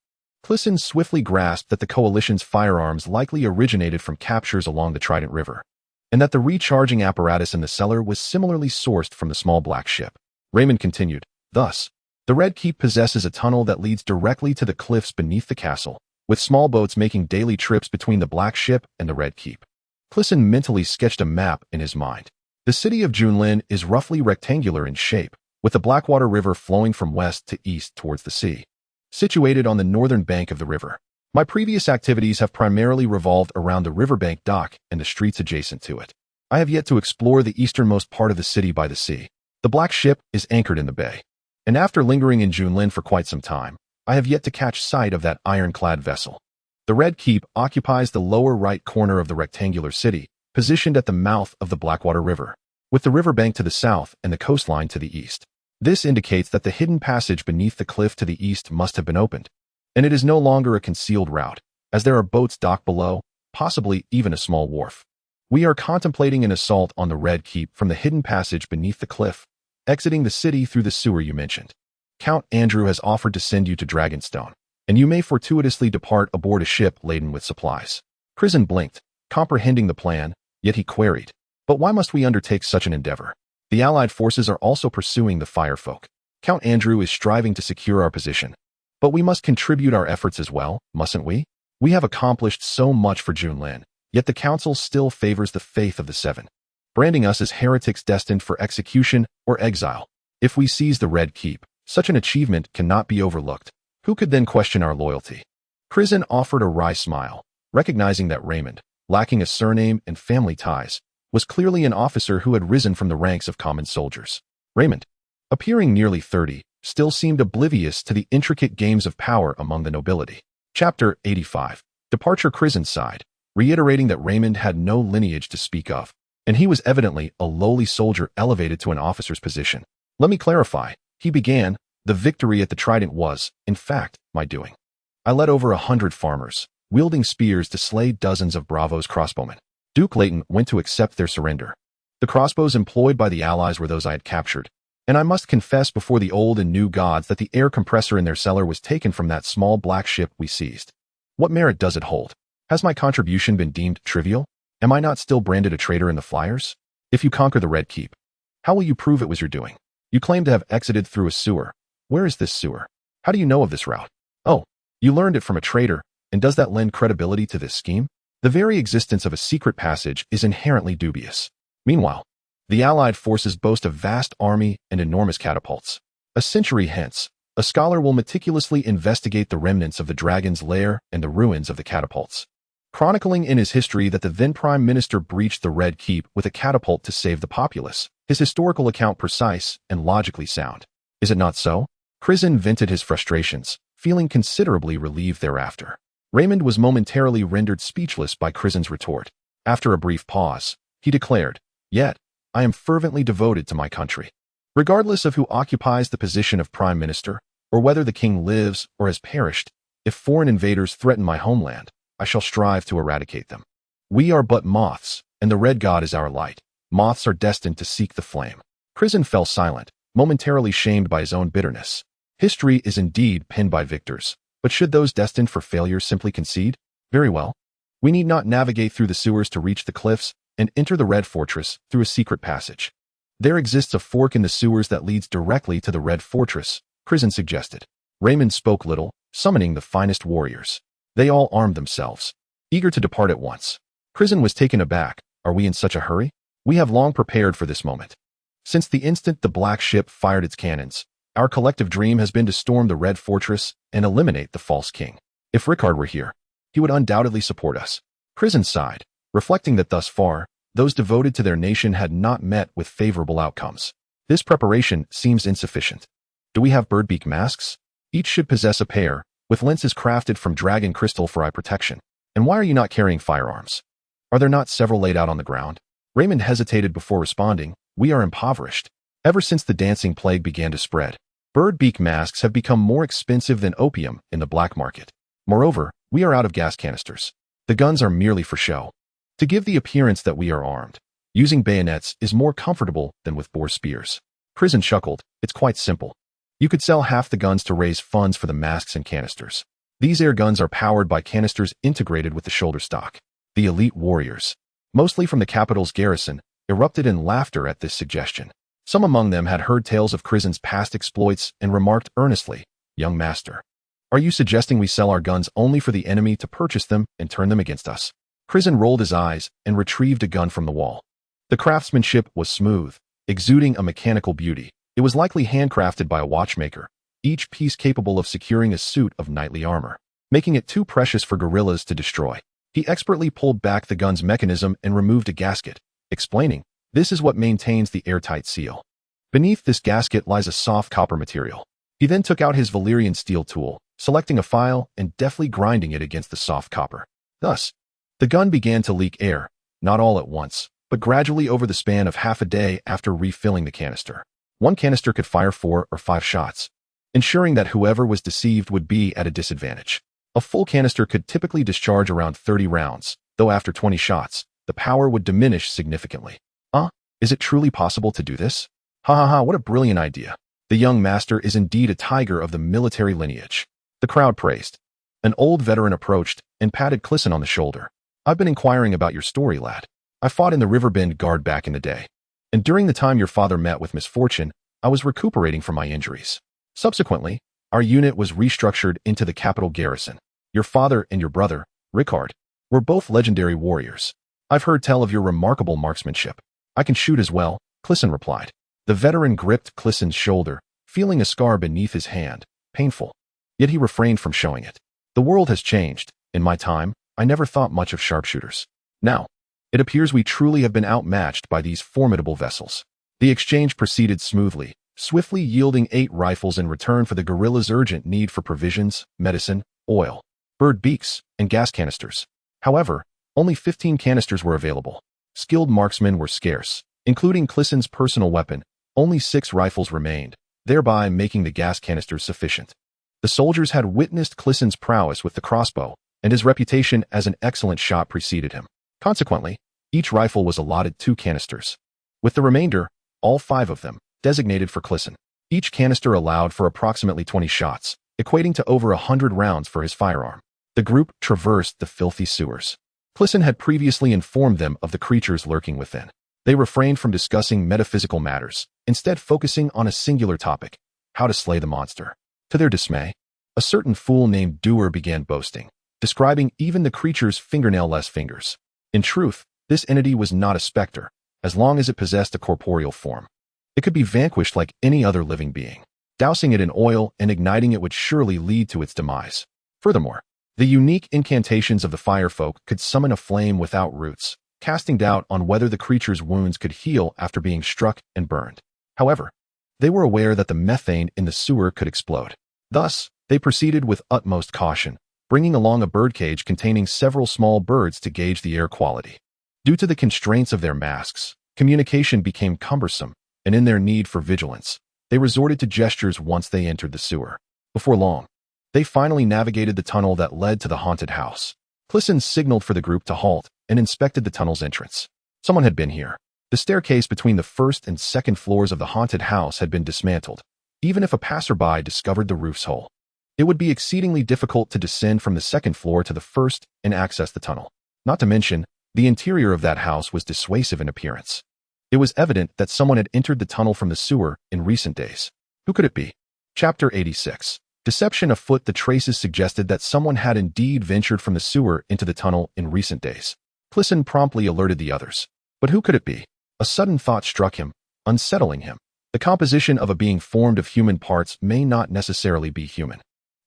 Crisen swiftly grasped that the Coalition's firearms likely originated from captures along the Trident River, and that the recharging apparatus in the cellar was similarly sourced from the small Black Ship. Raymond continued, thus, the Red Keep possesses a tunnel that leads directly to the cliffs beneath the castle, with small boats making daily trips between the Black Ship and the Red Keep. Crisen mentally sketched a map in his mind. The city of Junlin is roughly rectangular in shape, with the Blackwater River flowing from west to east towards the sea, situated on the northern bank of the river. My previous activities have primarily revolved around the riverbank dock and the streets adjacent to it. I have yet to explore the easternmost part of the city by the sea. The Black Ship is anchored in the bay, and after lingering in Junlin for quite some time, I have yet to catch sight of that ironclad vessel. The Red Keep occupies the lower right corner of the rectangular city, positioned at the mouth of the Blackwater River, with the riverbank to the south and the coastline to the east. This indicates that the hidden passage beneath the cliff to the east must have been opened, and it is no longer a concealed route, as there are boats docked below, possibly even a small wharf. We are contemplating an assault on the Red Keep from the hidden passage beneath the cliff, exiting the city through the sewer you mentioned. Count Andrew has offered to send you to Dragonstone, and you may fortuitously depart aboard a ship laden with supplies. Crisen blinked, comprehending the plan, yet he queried, but why must we undertake such an endeavor? The Allied forces are also pursuing the firefolk. Count Andrew is striving to secure our position. But we must contribute our efforts as well, mustn't we? We have accomplished so much for Junlin, yet the Council still favors the faith of the Seven, branding us as heretics destined for execution or exile. If we seize the Red Keep, such an achievement cannot be overlooked. Who could then question our loyalty? Crisen offered a wry smile, recognizing that Raymond, lacking a surname and family ties, was clearly an officer who had risen from the ranks of common soldiers. Raymond, appearing nearly 30, still seemed oblivious to the intricate games of power among the nobility. Chapter 85. Departure. Crisen sighed, reiterating that Raymond had no lineage to speak of, and he was evidently a lowly soldier elevated to an officer's position. Let me clarify, he began. The victory at the Trident was, in fact, my doing. I led over 100 farmers, wielding spears to slay dozens of Bravo's crossbowmen. Duke Leighton went to accept their surrender. The crossbows employed by the Allies were those I had captured, and I must confess before the old and new gods that the air compressor in their cellar was taken from that small black ship we seized. What merit does it hold? Has my contribution been deemed trivial? Am I not still branded a traitor in the flyers? If you conquer the Red Keep, how will you prove it was your doing? You claim to have exited through a sewer. Where is this sewer? How do you know of this route? Oh, you learned it from a traitor, and does that lend credibility to this scheme? The very existence of a secret passage is inherently dubious. Meanwhile, the Allied forces boast a vast army and enormous catapults. A century hence, a scholar will meticulously investigate the remnants of the dragon's lair and the ruins of the catapults, chronicling in his history that the then Prime Minister breached the Red Keep with a catapult to save the populace. His historical account precise and logically sound. Is it not so? Crisen vented his frustrations, feeling considerably relieved thereafter. Raymond was momentarily rendered speechless by Crisen's retort. After a brief pause, he declared, "Yet, I am fervently devoted to my country. Regardless of who occupies the position of Prime Minister, or whether the king lives or has perished, if foreign invaders threaten my homeland, I shall strive to eradicate them. We are but moths, and the Red God is our light. Moths are destined to seek the flame." Crisen fell silent, momentarily shamed by his own bitterness. History is indeed penned by victors, but should those destined for failure simply concede? Very well. We need not navigate through the sewers to reach the cliffs and enter the Red Fortress through a secret passage. There exists a fork in the sewers that leads directly to the Red Fortress, Crisen suggested. Raymond spoke little, summoning the finest warriors. They all armed themselves, eager to depart at once. Crisen was taken aback. Are we in such a hurry? We have long prepared for this moment. Since the instant the Black Ship fired its cannons, our collective dream has been to storm the Red Fortress and eliminate the false king. If Rickard were here, he would undoubtedly support us. Crisen sighed, reflecting that thus far, those devoted to their nation had not met with favorable outcomes. This preparation seems insufficient. Do we have birdbeak masks? Each should possess a pair, with lenses crafted from dragon crystal for eye protection. And why are you not carrying firearms? Are there not several laid out on the ground? Raymond hesitated before responding. We are impoverished. Ever since the dancing plague began to spread, birdbeak masks have become more expensive than opium in the black market. Moreover, we are out of gas canisters. The guns are merely for show, to give the appearance that we are armed. Using bayonets is more comfortable than with boar spears. Crisen chuckled. It's quite simple. You could sell half the guns to raise funds for the masks and canisters. These air guns are powered by canisters integrated with the shoulder stock. The elite warriors, mostly from the capital's garrison, erupted in laughter at this suggestion. Some among them had heard tales of Crisen's past exploits and remarked earnestly, "Young master, are you suggesting we sell our guns only for the enemy to purchase them and turn them against us?" Crisen rolled his eyes and retrieved a gun from the wall. The craftsmanship was smooth, exuding a mechanical beauty. It was likely handcrafted by a watchmaker, each piece capable of securing a suit of knightly armor, making it too precious for guerrillas to destroy. He expertly pulled back the gun's mechanism and removed a gasket, explaining, "This is what maintains the airtight seal. Beneath this gasket lies a soft copper material." He then took out his Valyrian steel tool, selecting a file and deftly grinding it against the soft copper. Thus, the gun began to leak air, not all at once, but gradually over the span of half a day after refilling the canister. One canister could fire 4 or 5 shots, ensuring that whoever was deceived would be at a disadvantage. A full canister could typically discharge around 30 rounds, though after 20 shots, the power would diminish significantly. Is it truly possible to do this? Ha ha ha, what a brilliant idea. The young master is indeed a tiger of the military lineage. The crowd praised. An old veteran approached and patted Crisen on the shoulder. "I've been inquiring about your story, lad. I fought in the Riverbend Guard back in the day, and during the time your father met with misfortune, I was recuperating from my injuries. Subsequently, our unit was restructured into the capital garrison. Your father and your brother, Rickard, were both legendary warriors. I've heard tell of your remarkable marksmanship. I can shoot as well," Crisen replied. The veteran gripped Crisen's shoulder, feeling a scar beneath his hand, painful. Yet he refrained from showing it. "The world has changed. In my time, I never thought much of sharpshooters. Now, it appears we truly have been outmatched by these formidable vessels." The exchange proceeded smoothly, swiftly yielding 8 rifles in return for the guerrillas' urgent need for provisions, medicine, oil. bird beaks, and gas canisters. However, only 15 canisters were available. Skilled marksmen were scarce, including Crisen's personal weapon. Only 6 rifles remained, thereby making the gas canisters sufficient. The soldiers had witnessed Crisen's prowess with the crossbow, and his reputation as an excellent shot preceded him. Consequently, each rifle was allotted 2 canisters, with the remainder, all 5 of them, designated for Crisen. Each canister allowed for approximately 20 shots, equating to over 100 rounds for his firearm. The group traversed the filthy sewers. Crisen had previously informed them of the creatures lurking within. They refrained from discussing metaphysical matters, instead focusing on a singular topic: how to slay the monster. To their dismay, a certain fool named Doer began boasting, describing even the creature's fingernail-less fingers. In truth, this entity was not a specter, as long as it possessed a corporeal form. It could be vanquished like any other living being. Dousing it in oil and igniting it would surely lead to its demise. Furthermore, the unique incantations of the firefolk could summon a flame without roots, casting doubt on whether the creature's wounds could heal after being struck and burned. However, they were aware that the methane in the sewer could explode. Thus, they proceeded with utmost caution, bringing along a birdcage containing several small birds to gauge the air quality. Due to the constraints of their masks, communication became cumbersome, and in their need for vigilance, they resorted to gestures once they entered the sewer. Before long, they finally navigated the tunnel that led to the haunted house. Crisen signaled for the group to halt and inspected the tunnel's entrance. Someone had been here. The staircase between the first and second floors of the haunted house had been dismantled. Even if a passerby discovered the roof's hole, it would be exceedingly difficult to descend from the second floor to the first and access the tunnel. Not to mention, the interior of that house was dissuasive in appearance. It was evident that someone had entered the tunnel from the sewer in recent days. Who could it be? Chapter 86. Deception afoot. The traces suggested that someone had indeed ventured from the sewer into the tunnel in recent days. Crisen promptly alerted the others. But who could it be? A sudden thought struck him, unsettling him. The composition of a being formed of human parts may not necessarily be human.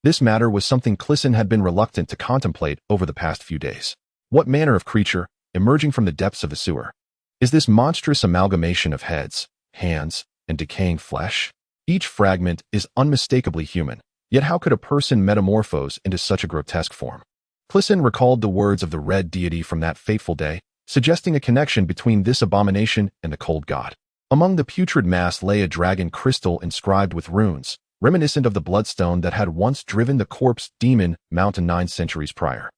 This matter was something Crisen had been reluctant to contemplate over the past few days. What manner of creature, emerging from the depths of the sewer, is this monstrous amalgamation of heads, hands, and decaying flesh? Each fragment is unmistakably human. Yet how could a person metamorphose into such a grotesque form? Crisen recalled the words of the red deity from that fateful day, suggesting a connection between this abomination and the cold god. Among the putrid mass lay a dragon crystal inscribed with runes, reminiscent of the bloodstone that had once driven the corpse demon mountain 9 centuries prior.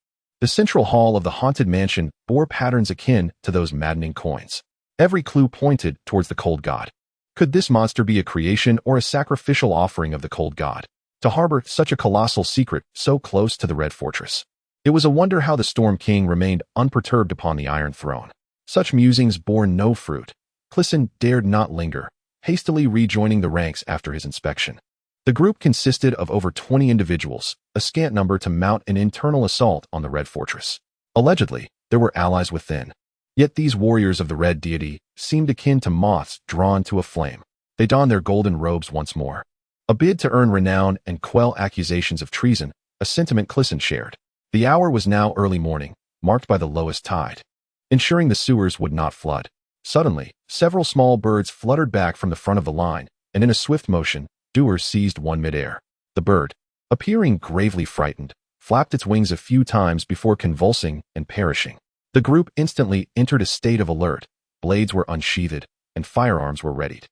The central hall of the haunted mansion bore patterns akin to those maddening coins. Every clue pointed towards the cold god. Could this monster be a creation or a sacrificial offering of the cold god? To harbor such a colossal secret so close to the Red Fortress. It was a wonder how the Storm King remained unperturbed upon the Iron Throne. Such musings bore no fruit. Crisen dared not linger, hastily rejoining the ranks after his inspection. The group consisted of over 20 individuals, a scant number to mount an internal assault on the Red Fortress. Allegedly, there were allies within. Yet these warriors of the Red Deity seemed akin to moths drawn to a flame. They donned their golden robes once more. A bid to earn renown and quell accusations of treason, a sentiment Crisen shared. The hour was now early morning, marked by the lowest tide, ensuring the sewers would not flood. Suddenly, several small birds fluttered back from the front of the line, and in a swift motion, Doer seized one midair. The bird, appearing gravely frightened, flapped its wings a few times before convulsing and perishing. The group instantly entered a state of alert. Blades were unsheathed, and firearms were readied.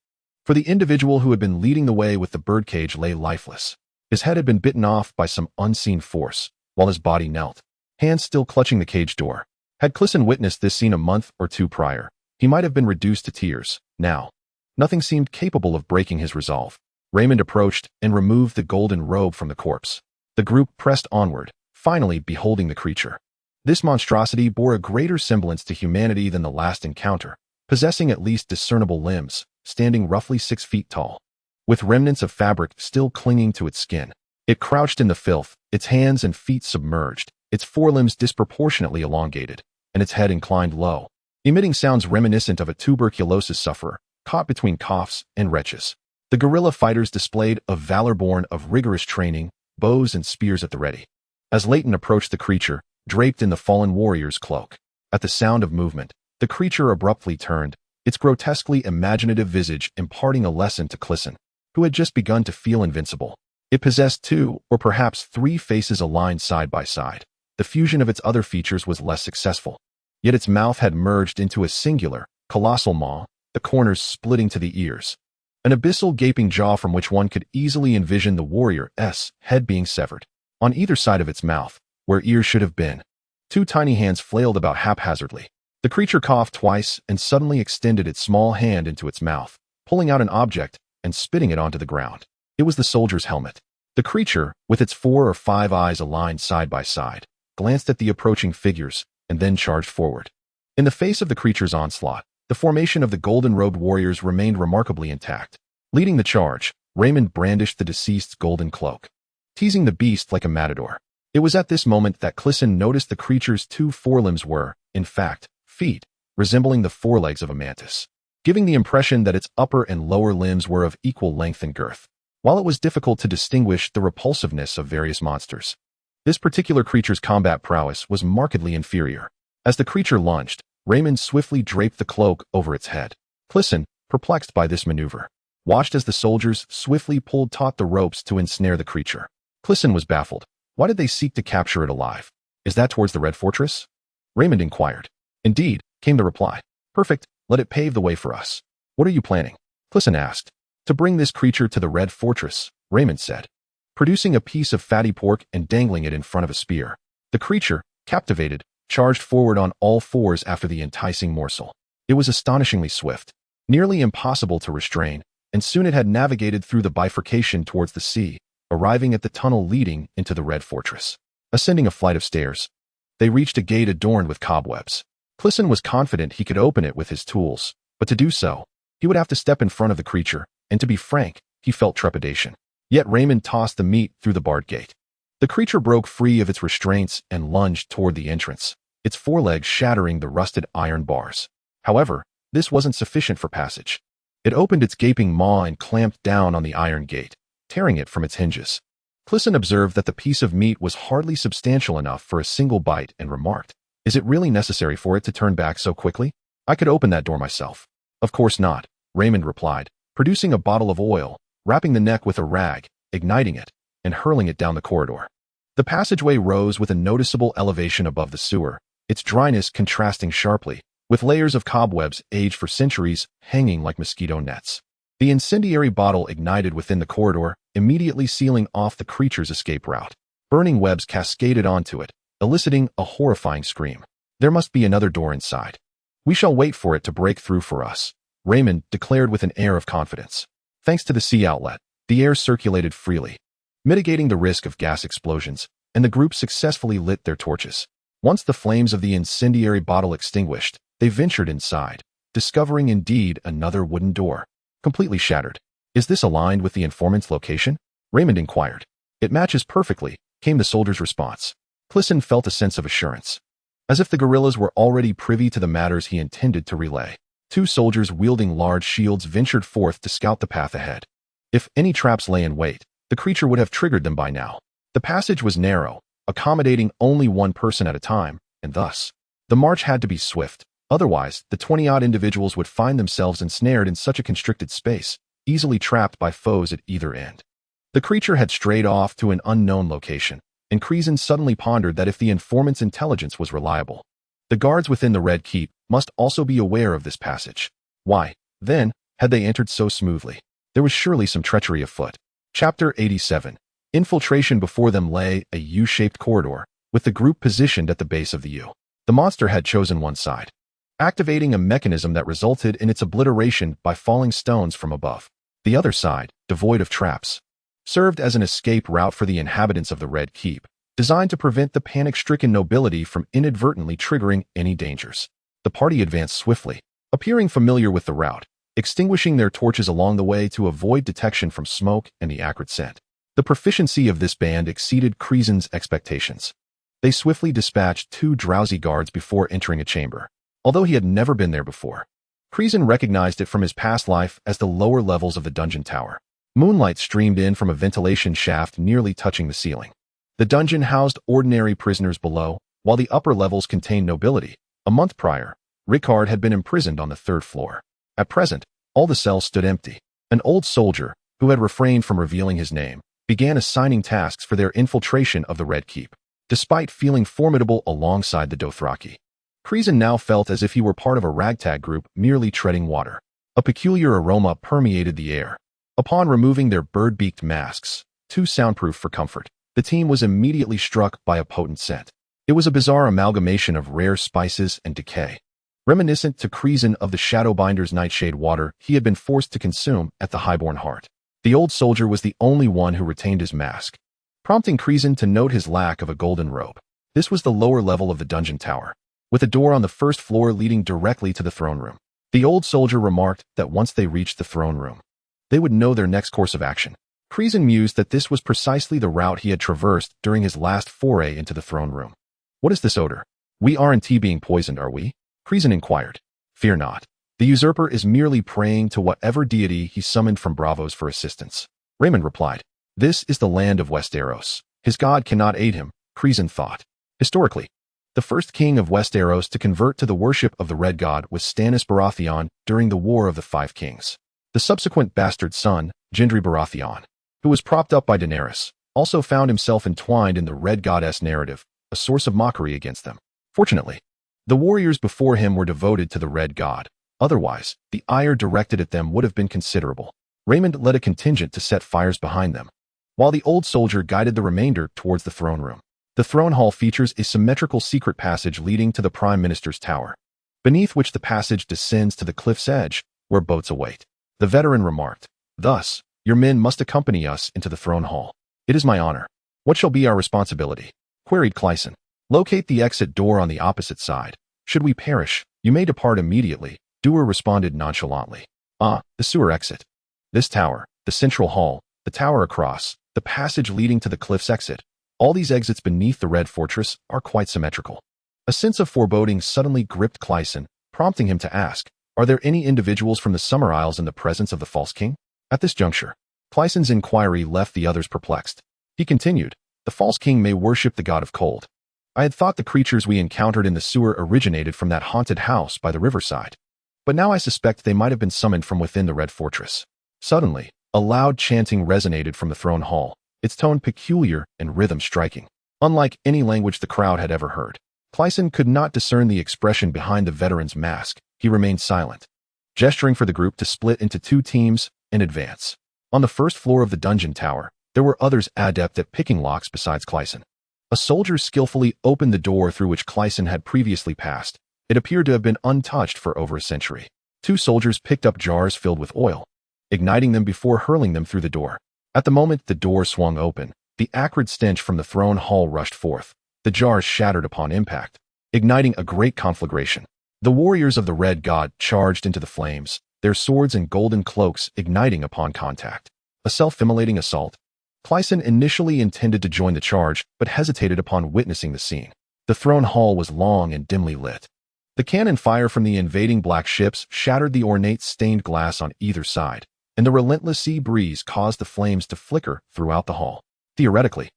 For the individual who had been leading the way with the birdcage lay lifeless. His head had been bitten off by some unseen force, while his body knelt, hands still clutching the cage door. Had Crisen witnessed this scene a month or 2 prior, he might have been reduced to tears. Now, nothing seemed capable of breaking his resolve. Raymond approached and removed the golden robe from the corpse. The group pressed onward, finally beholding the creature. This monstrosity bore a greater semblance to humanity than the last encounter, possessing at least discernible limbs, standing roughly 6 feet tall, with remnants of fabric still clinging to its skin. It crouched in the filth, its hands and feet submerged, its forelimbs disproportionately elongated, and its head inclined low, emitting sounds reminiscent of a tuberculosis sufferer, caught between coughs and retches. The guerrilla fighters displayed a valor born of rigorous training, bows and spears at the ready. As Leighton approached the creature, draped in the fallen warrior's cloak, at the sound of movement, the creature abruptly turned, its grotesquely imaginative visage imparting a lesson to Crisen, who had just begun to feel invincible. It possessed two, or perhaps three faces aligned side by side. The fusion of its other features was less successful. Yet its mouth had merged into a singular, colossal maw, the corners splitting to the ears. An abyssal gaping jaw from which one could easily envision the warrior's head being severed. On either side of its mouth, where ears should have been, two tiny hands flailed about haphazardly. The creature coughed twice and suddenly extended its small hand into its mouth, pulling out an object and spitting it onto the ground. It was the soldier's helmet. The creature, with its 4 or 5 eyes aligned side by side, glanced at the approaching figures and then charged forward. In the face of the creature's onslaught, the formation of the golden-robed warriors remained remarkably intact. Leading the charge, Raymond brandished the deceased's golden cloak, teasing the beast like a matador. It was at this moment that Crisen noticed the creature's 2 forelimbs were, in fact, feet, resembling the forelegs of a mantis, giving the impression that its upper and lower limbs were of equal length and girth. While it was difficult to distinguish the repulsiveness of various monsters, this particular creature's combat prowess was markedly inferior. As the creature lunged, Raymond swiftly draped the cloak over its head. Crisen, perplexed by this maneuver, watched as the soldiers swiftly pulled taut the ropes to ensnare the creature. Crisen was baffled. Why did they seek to capture it alive? Is that towards the Red Fortress? Raymond inquired. Indeed, came the reply. Perfect, let it pave the way for us. What are you planning? Crisen asked. To bring this creature to the Red Fortress, Raymond said, producing a piece of fatty pork and dangling it in front of a spear. The creature, captivated, charged forward on all fours after the enticing morsel. It was astonishingly swift, nearly impossible to restrain, and soon it had navigated through the bifurcation towards the sea, arriving at the tunnel leading into the Red Fortress. Ascending a flight of stairs, they reached a gate adorned with cobwebs. Crisen was confident he could open it with his tools, but to do so, he would have to step in front of the creature, and to be frank, he felt trepidation. Yet Raymond tossed the meat through the barred gate. The creature broke free of its restraints and lunged toward the entrance, its forelegs shattering the rusted iron bars. However, this wasn't sufficient for passage. It opened its gaping maw and clamped down on the iron gate, tearing it from its hinges. Crisen observed that the piece of meat was hardly substantial enough for a single bite and remarked, "Is it really necessary for it to turn back so quickly? I could open that door myself." "Of course not," Raymond replied, producing a bottle of oil, wrapping the neck with a rag, igniting it, and hurling it down the corridor. The passageway rose with a noticeable elevation above the sewer, its dryness contrasting sharply, with layers of cobwebs aged for centuries hanging like mosquito nets. The incendiary bottle ignited within the corridor, immediately sealing off the creature's escape route. Burning webs cascaded onto it, eliciting a horrifying scream. There must be another door inside. We shall wait for it to break through for us, Raymond declared with an air of confidence. Thanks to the sea outlet, the air circulated freely, mitigating the risk of gas explosions, and the group successfully lit their torches. Once the flames of the incendiary bottle extinguished, they ventured inside, discovering indeed another wooden door, completely shattered. "Is this aligned with the informant's location?" Raymond inquired. "It matches perfectly," came the soldier's response. Crisen felt a sense of assurance, as if the guerrillas were already privy to the matters he intended to relay. 2 soldiers wielding large shields ventured forth to scout the path ahead. If any traps lay in wait, the creature would have triggered them by now. The passage was narrow, accommodating only 1 person at a time, and thus, the march had to be swift. Otherwise, the 20-odd individuals would find themselves ensnared in such a constricted space, easily trapped by foes at either end. The creature had strayed off to an unknown location, and Crisen suddenly pondered that if the informant's intelligence was reliable, the guards within the Red Keep must also be aware of this passage. Why, then, had they entered so smoothly? There was surely some treachery afoot. Chapter 87. Infiltration. Before them lay a U-shaped corridor, with the group positioned at the base of the U. The monster had chosen one side, activating a mechanism that resulted in its obliteration by falling stones from above. The other side, devoid of traps, served as an escape route for the inhabitants of the Red Keep, designed to prevent the panic-stricken nobility from inadvertently triggering any dangers. The party advanced swiftly, appearing familiar with the route, extinguishing their torches along the way to avoid detection from smoke and the acrid scent. The proficiency of this band exceeded Crisen's expectations. They swiftly dispatched 2 drowsy guards before entering a chamber. Although he had never been there before, Crisen recognized it from his past life as the lower levels of the dungeon tower. Moonlight streamed in from a ventilation shaft nearly touching the ceiling. The dungeon housed ordinary prisoners below, while the upper levels contained nobility. A month prior, Rickard had been imprisoned on the 3rd floor. At present, all the cells stood empty. An old soldier, who had refrained from revealing his name, began assigning tasks for their infiltration of the Red Keep. Despite feeling formidable alongside the Dothraki, Crisen now felt as if he were part of a ragtag group merely treading water. A peculiar aroma permeated the air. Upon removing their bird-beaked masks, too soundproof for comfort, the team was immediately struck by a potent scent. It was a bizarre amalgamation of rare spices and decay, reminiscent to Crisen of the Shadowbinder's nightshade water he had been forced to consume at the Highborn Heart. The old soldier was the only one who retained his mask, prompting Crisen to note his lack of a golden robe. This was the lower level of the dungeon tower, with a door on the first floor leading directly to the throne room. The old soldier remarked that once they reached the throne room, they would know their next course of action. Crisen mused that this was precisely the route he had traversed during his last foray into the throne room. What is this odor? We aren't being poisoned, are we? Crisen inquired. Fear not. The usurper is merely praying to whatever deity he summoned from Bravos for assistance. Raymond replied. This is the land of Westeros. His god cannot aid him, Crisen thought. Historically, the first king of Westeros to convert to the worship of the Red God was Stannis Baratheon during the War of the Five Kings. The subsequent bastard son, Gendry Baratheon, who was propped up by Daenerys, also found himself entwined in the Red Goddess narrative, a source of mockery against them. Fortunately, the warriors before him were devoted to the Red God. Otherwise, the ire directed at them would have been considerable. Raymond led a contingent to set fires behind them, while the old soldier guided the remainder towards the throne room. The throne hall features a symmetrical secret passage leading to the Prime Minister's tower, beneath which the passage descends to the cliff's edge, where boats await. The veteran remarked, Thus, your men must accompany us into the throne hall. It is my honor. What shall be our responsibility? Queried Clyson. Locate the exit door on the opposite side. Should we perish, you may depart immediately, Dewar responded nonchalantly. The sewer exit. This tower, the central hall, the tower across, the passage leading to the cliff's exit, all these exits beneath the Red Fortress are quite symmetrical. A sense of foreboding suddenly gripped Clyson, prompting him to ask, Are there any individuals from the Summer Isles in the presence of the False King? At this juncture, Clyson's inquiry left the others perplexed. He continued, The False King may worship the god of cold. I had thought the creatures we encountered in the sewer originated from that haunted house by the riverside, but now I suspect they might have been summoned from within the Red Fortress. Suddenly, a loud chanting resonated from the throne hall, its tone peculiar and rhythm striking, unlike any language the crowd had ever heard. Clyson could not discern the expression behind the veteran's mask. He remained silent, gesturing for the group to split into two teams and advance. On the first floor of the dungeon tower, there were others adept at picking locks besides Clyson. A soldier skillfully opened the door through which Clyson had previously passed. It appeared to have been untouched for over a century. Two soldiers picked up jars filled with oil, igniting them before hurling them through the door. At the moment the door swung open, the acrid stench from the throne hall rushed forth. The jars shattered upon impact, igniting a great conflagration. The warriors of the Red God charged into the flames, their swords and golden cloaks igniting upon contact. A self-immolating assault. Clyson initially intended to join the charge, but hesitated upon witnessing the scene. The throne hall was long and dimly lit. The cannon fire from the invading black ships shattered the ornate stained glass on either side, and the relentless sea breeze caused the flames to flicker throughout the hall. Theoretically,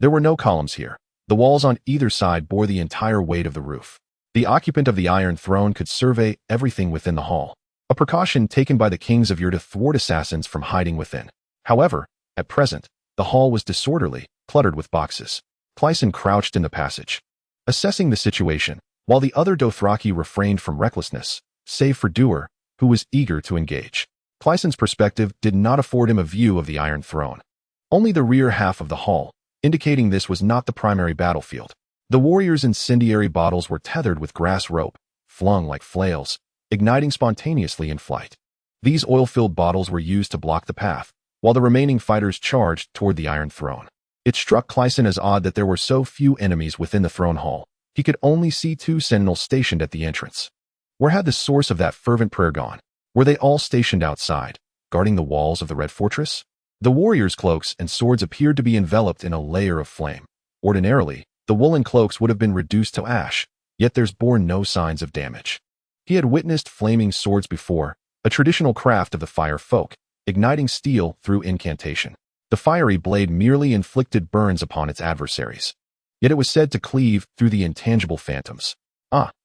there were no columns here. The walls on either side bore the entire weight of the roof. The occupant of the Iron Throne could survey everything within the hall, a precaution taken by the kings of yore to thwart assassins from hiding within. However, at present, the hall was disorderly, cluttered with boxes. Clyson crouched in the passage, assessing the situation, while the other Dothraki refrained from recklessness, save for Dewar, who was eager to engage. Clyson's perspective did not afford him a view of the Iron Throne. Only the rear half of the hall, indicating this was not the primary battlefield. The warriors' incendiary bottles were tethered with grass rope, flung like flails, igniting spontaneously in flight. These oil-filled bottles were used to block the path, while the remaining fighters charged toward the Iron Throne. It struck Clyson as odd that there were so few enemies within the throne hall. He could only see two sentinels stationed at the entrance. Where had the source of that fervent prayer gone? Were they all stationed outside, guarding the walls of the Red Fortress? The warriors' cloaks and swords appeared to be enveloped in a layer of flame. Ordinarily, the woolen cloaks would have been reduced to ash, yet theirs bore no signs of damage. He had witnessed flaming swords before, a traditional craft of the fire folk, igniting steel through incantation. The fiery blade merely inflicted burns upon its adversaries, yet it was said to cleave through the intangible phantoms.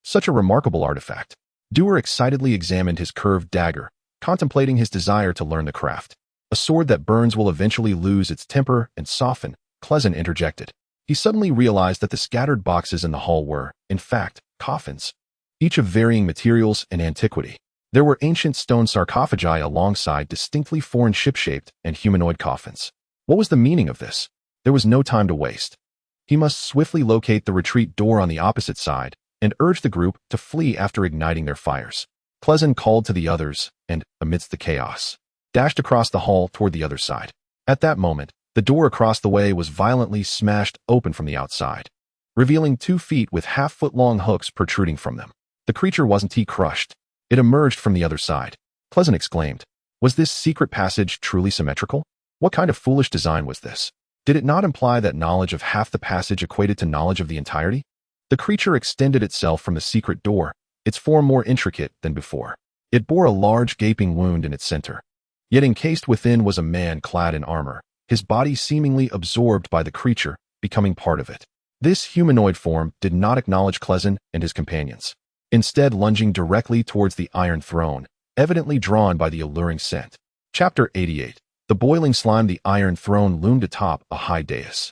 Such a remarkable artifact. Dewar excitedly examined his curved dagger, contemplating his desire to learn the craft. A A sword that burns will eventually lose its temper and soften, Crisen interjected. He suddenly realized that the scattered boxes in the hall were, in fact, coffins, each of varying materials and antiquity. There were ancient stone sarcophagi alongside distinctly foreign ship-shaped and humanoid coffins. What was the meaning of this? There was no time to waste. He must swiftly locate the retreat door on the opposite side and urge the group to flee after igniting their fires. Crisen called to the others and, amidst the chaos, dashed across the hall toward the other side. At that moment, the door across the way was violently smashed open from the outside, revealing 2 feet with half-foot-long hooks protruding from them. The creature wasn't crushed. It emerged from the other side. Crisen exclaimed. Was this secret passage truly symmetrical? What kind of foolish design was this? Did it not imply that knowledge of half the passage equated to knowledge of the entirety? The creature extended itself from the secret door, its form more intricate than before. It bore a large gaping wound in its center. Yet encased within was a man clad in armor, his body seemingly absorbed by the creature, becoming part of it. This humanoid form did not acknowledge Crisen and his companions, instead lunging directly towards the Iron Throne, evidently drawn by the alluring scent. Chapter 88. The boiling slime. The Iron Throne loomed atop a high dais,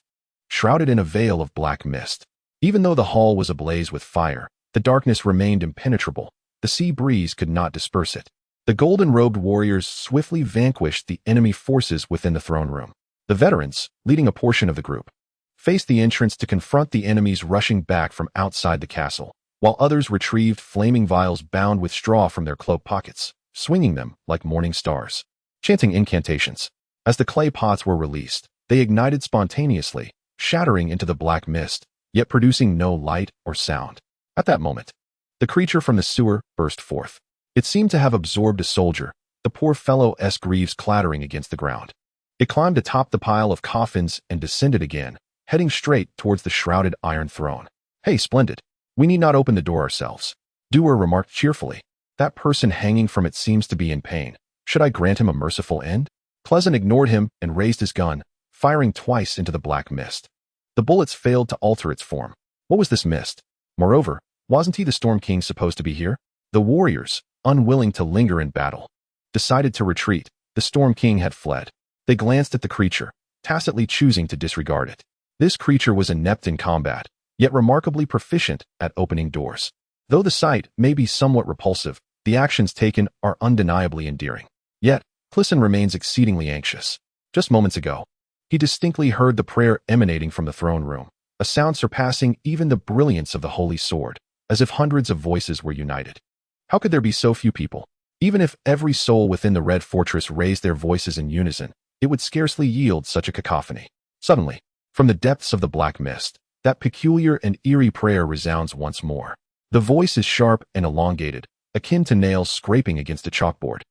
shrouded in a veil of black mist. Even though the hall was ablaze with fire, the darkness remained impenetrable. The sea breeze could not disperse it. The golden-robed warriors swiftly vanquished the enemy forces within the throne room. The veterans, leading a portion of the group, faced the entrance to confront the enemies rushing back from outside the castle, while others retrieved flaming vials bound with straw from their cloak pockets, swinging them like morning stars, chanting incantations. As the clay pots were released, they ignited spontaneously, shattering into the black mist, yet producing no light or sound. At that moment, the creature from the sewer burst forth. It seemed to have absorbed a soldier, the poor fellow's greaves clattering against the ground. It climbed atop the pile of coffins and descended again, heading straight towards the shrouded Iron Throne. Hey, splendid. We need not open the door ourselves. Doer remarked cheerfully. That person hanging from it seems to be in pain. Should I grant him a merciful end? Crisen ignored him and raised his gun, firing twice into the black mist. The bullets failed to alter its form. What was this mist? Moreover, wasn't he the Storm King supposed to be here? The warriors, unwilling to linger in battle, decided to retreat. The Storm King had fled. They glanced at the creature, tacitly choosing to disregard it. This creature was inept in combat, yet remarkably proficient at opening doors. Though the sight may be somewhat repulsive, the actions taken are undeniably endearing. Yet, Crisen remains exceedingly anxious. Just moments ago, he distinctly heard the prayer emanating from the throne room, a sound surpassing even the brilliance of the holy sword, as if hundreds of voices were united. How could there be so few people? Even if every soul within the Red Fortress raised their voices in unison, it would scarcely yield such a cacophony. Suddenly, from the depths of the black mist, that peculiar and eerie prayer resounds once more. The voice is sharp and elongated, akin to nails scraping against a chalkboard,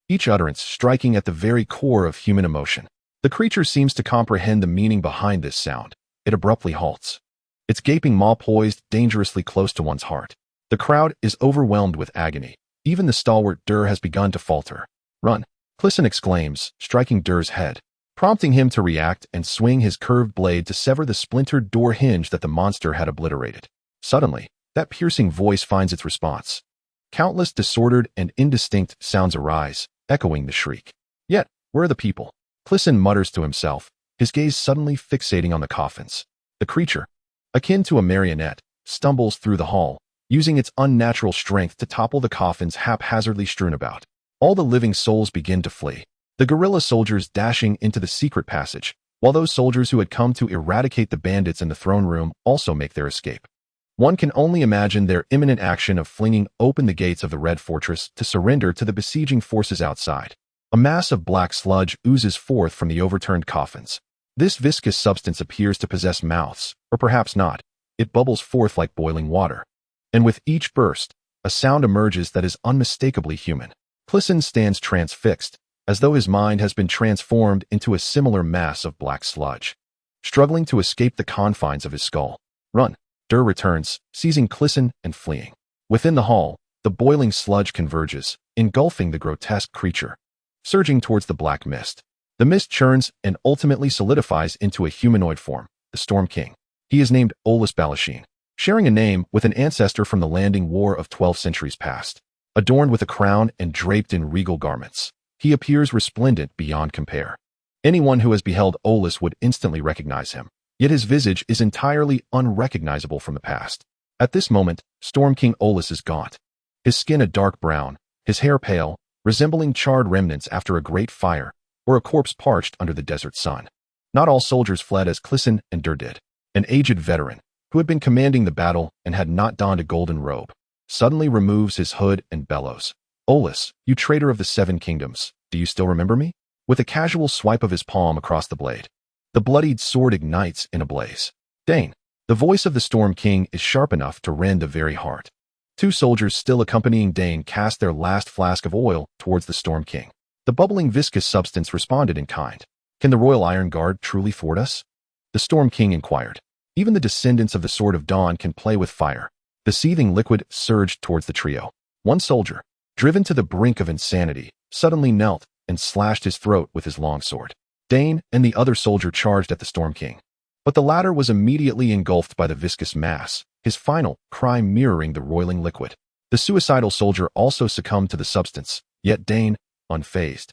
each utterance striking at the very core of human emotion. The creature seems to comprehend the meaning behind this sound. It abruptly halts, its gaping maw poised dangerously close to one's heart. The crowd is overwhelmed with agony. Even the stalwart Dur has begun to falter. Run! Crisen exclaims, striking Dur's head, prompting him to react and swing his curved blade to sever the splintered door hinge that the monster had obliterated. Suddenly, that piercing voice finds its response. Countless disordered and indistinct sounds arise, echoing the shriek. Yet, where are the people? Crisen mutters to himself, his gaze suddenly fixating on the coffins. The creature, akin to a marionette, stumbles through the hall, using its unnatural strength to topple the coffins haphazardly strewn about. All the living souls begin to flee, the guerrilla soldiers dashing into the secret passage, while those soldiers who had come to eradicate the bandits in the throne room also make their escape. One can only imagine their imminent action of flinging open the gates of the Red Fortress to surrender to the besieging forces outside. A mass of black sludge oozes forth from the overturned coffins. This viscous substance appears to possess mouths, or perhaps not. It bubbles forth like boiling water. And with each burst, a sound emerges that is unmistakably human. Crisen stands transfixed, as though his mind has been transformed into a similar mass of black sludge, struggling to escape the confines of his skull. Run! Dur returns, seizing Crisen and fleeing. Within the hall, the boiling sludge converges, engulfing the grotesque creature, surging towards the black mist. The mist churns and ultimately solidifies into a humanoid form, the Storm King. He is named Olus Balashin, sharing a name with an ancestor from the Landing War of 12 centuries past. Adorned with a crown and draped in regal garments, He appears resplendent beyond compare. Anyone who has beheld Ollis would instantly recognize him, yet his visage is entirely unrecognizable from the past. At this moment, Storm King Ollis is gaunt. His skin a dark brown, his hair pale, resembling charred remnants after a great fire, or a corpse parched under the desert sun. Not all soldiers fled as Crisen Hightower did. An aged veteran, who had been commanding the battle and had not donned a golden robe, suddenly removes his hood and bellows. "Ollis, you traitor of the Seven Kingdoms, do you still remember me?" With a casual swipe of his palm across the blade, the bloodied sword ignites in a blaze. "Dane." The voice of the Storm King is sharp enough to rend the very heart. Two soldiers still accompanying Dane cast their last flask of oil towards the Storm King. The bubbling viscous substance responded in kind. "Can the Royal Iron Guard truly ford us?" The Storm King inquired. "Even the descendants of the Sword of Dawn can play with fire." The seething liquid surged towards the trio. One soldier, driven to the brink of insanity, suddenly knelt and slashed his throat with his longsword. Dane and the other soldier charged at the Storm King, but the latter was immediately engulfed by the viscous mass, his final cry mirroring the roiling liquid. The suicidal soldier also succumbed to the substance, yet Dane, unfazed,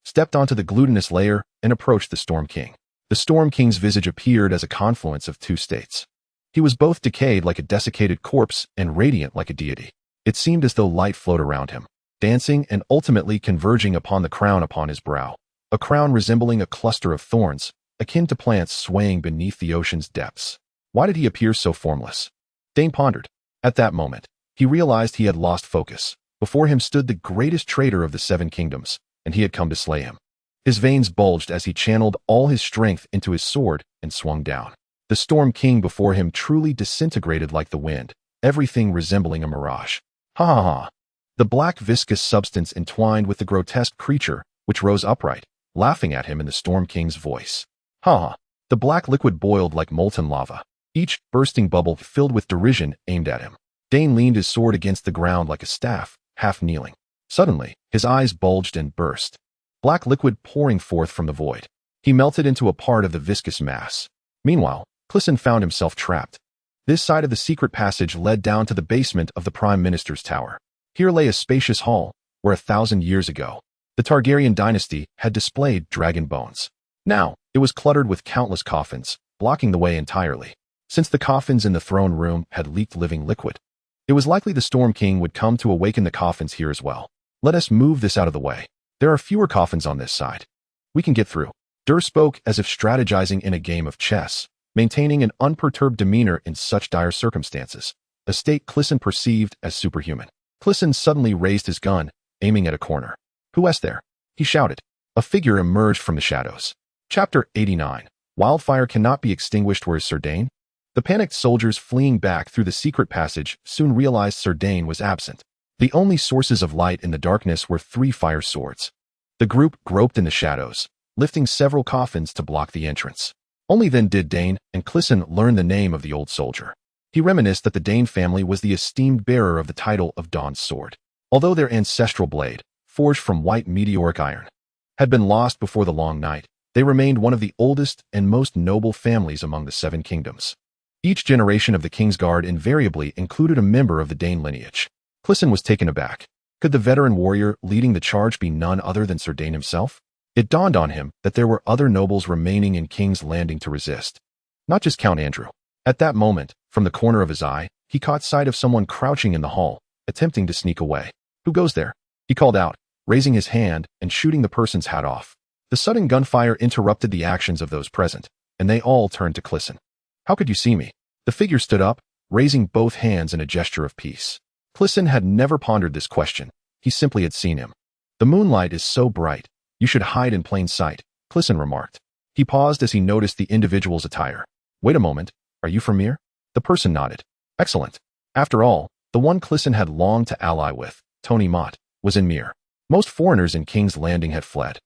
stepped onto the glutinous layer and approached the Storm King. The Storm King's visage appeared as a confluence of two states. He was both decayed like a desiccated corpse and radiant like a deity. It seemed as though light flowed around him, dancing and ultimately converging upon the crown upon his brow, a crown resembling a cluster of thorns, akin to plants swaying beneath the ocean's depths. Why did he appear so formless? Dane pondered. At that moment, he realized he had lost focus. Before him stood the greatest traitor of the Seven Kingdoms, and he had come to slay him. His veins bulged as he channeled all his strength into his sword and swung down. The Storm King before him truly disintegrated like the wind, everything resembling a mirage. Ha ha ha. The black viscous substance entwined with the grotesque creature, which rose upright, laughing at him in the Storm King's voice. Ha ha. The black liquid boiled like molten lava, each bursting bubble filled with derision aimed at him. Dane leaned his sword against the ground like a staff, half kneeling. Suddenly, his eyes bulged and burst, black liquid pouring forth from the void. He melted into a part of the viscous mass. Meanwhile, Crisen found himself trapped. This side of the secret passage led down to the basement of the Prime Minister's tower. Here lay a spacious hall, where 1,000 years ago, the Targaryen dynasty had displayed dragon bones. Now, it was cluttered with countless coffins, blocking the way entirely. Since the coffins in the throne room had leaked living liquid, it was likely the Storm King would come to awaken the coffins here as well. "Let us move this out of the way. There are fewer coffins on this side. We can get through." Dur spoke as if strategizing in a game of chess, maintaining an unperturbed demeanor in such dire circumstances, a state Crisen perceived as superhuman. Crisen suddenly raised his gun, aiming at a corner. "Who is there?" he shouted. A figure emerged from the shadows. Chapter 89. Wildfire cannot be extinguished. Where is Sir Dane? The panicked soldiers fleeing back through the secret passage soon realized Sir Dane was absent. The only sources of light in the darkness were 3 fire swords. The group groped in the shadows, lifting several coffins to block the entrance. Only then did Dane and Crisen learn the name of the old soldier. He reminisced that the Dane family was the esteemed bearer of the title of Dawn's Sword. Although their ancestral blade, forged from white meteoric iron, had been lost before the long night, they remained one of the oldest and most noble families among the Seven Kingdoms. Each generation of the Kingsguard invariably included a member of the Dane lineage. Crisen was taken aback. Could the veteran warrior leading the charge be none other than Sir Dane himself? It dawned on him that there were other nobles remaining in King's Landing to resist, not just Count Andrew. At that moment, from the corner of his eye, he caught sight of someone crouching in the hall, attempting to sneak away. "Who goes there?" he called out, raising his hand and shooting the person's hat off. The sudden gunfire interrupted the actions of those present, and they all turned to Crisen. "How could you see me?" The figure stood up, raising both hands in a gesture of peace. Crisen had never pondered this question. He simply had seen him. "The moonlight is so bright. You should hide in plain sight," Crisen remarked. He paused as he noticed the individual's attire. "Wait a moment, are you from Myr?" The person nodded. "Excellent." After all, the one Crisen had longed to ally with, Tony Mott, was in Myr. Most foreigners in King's Landing had fled.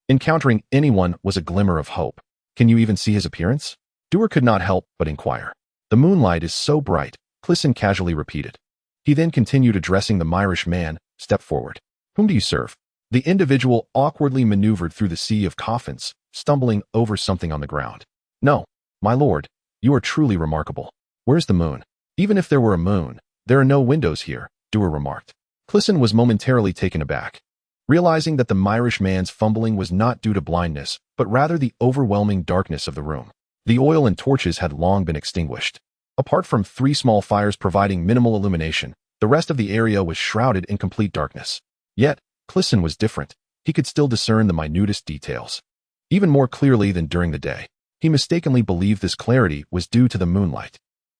Encountering anyone was a glimmer of hope. "Can you even see his appearance?" Dur could not help but inquire. "The moonlight is so bright," Crisen casually repeated. He then continued addressing the Myrish man. "Step forward. Whom do you serve?" The individual awkwardly maneuvered through the sea of coffins, stumbling over something on the ground. "No, my lord, you are truly remarkable. Where's the moon?" "Even if there were a moon, there are no windows here," Dur remarked. Crisen was momentarily taken aback. realizing that the Myrish man's fumbling was not due to blindness, but rather the overwhelming darkness of the room. The oil and torches had long been extinguished. Apart from 3 small fires providing minimal illumination, the rest of the area was shrouded in complete darkness. Yet, Crisen was different. He could still discern the minutest details. Even more clearly than during the day, he mistakenly believed this clarity was due to the moonlight.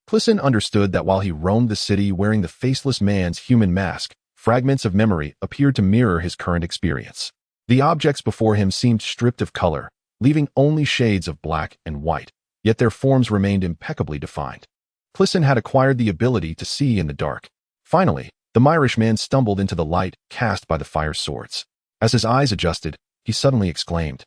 Crisen understood that while he roamed the city wearing the faceless man's human mask, fragments of memory appeared to mirror his current experience. The objects before him seemed stripped of color, leaving only shades of black and white, yet their forms remained impeccably defined. Crisen had acquired the ability to see in the dark. Finally, the Myrish man stumbled into the light cast by the fire's swords. As his eyes adjusted, he suddenly exclaimed,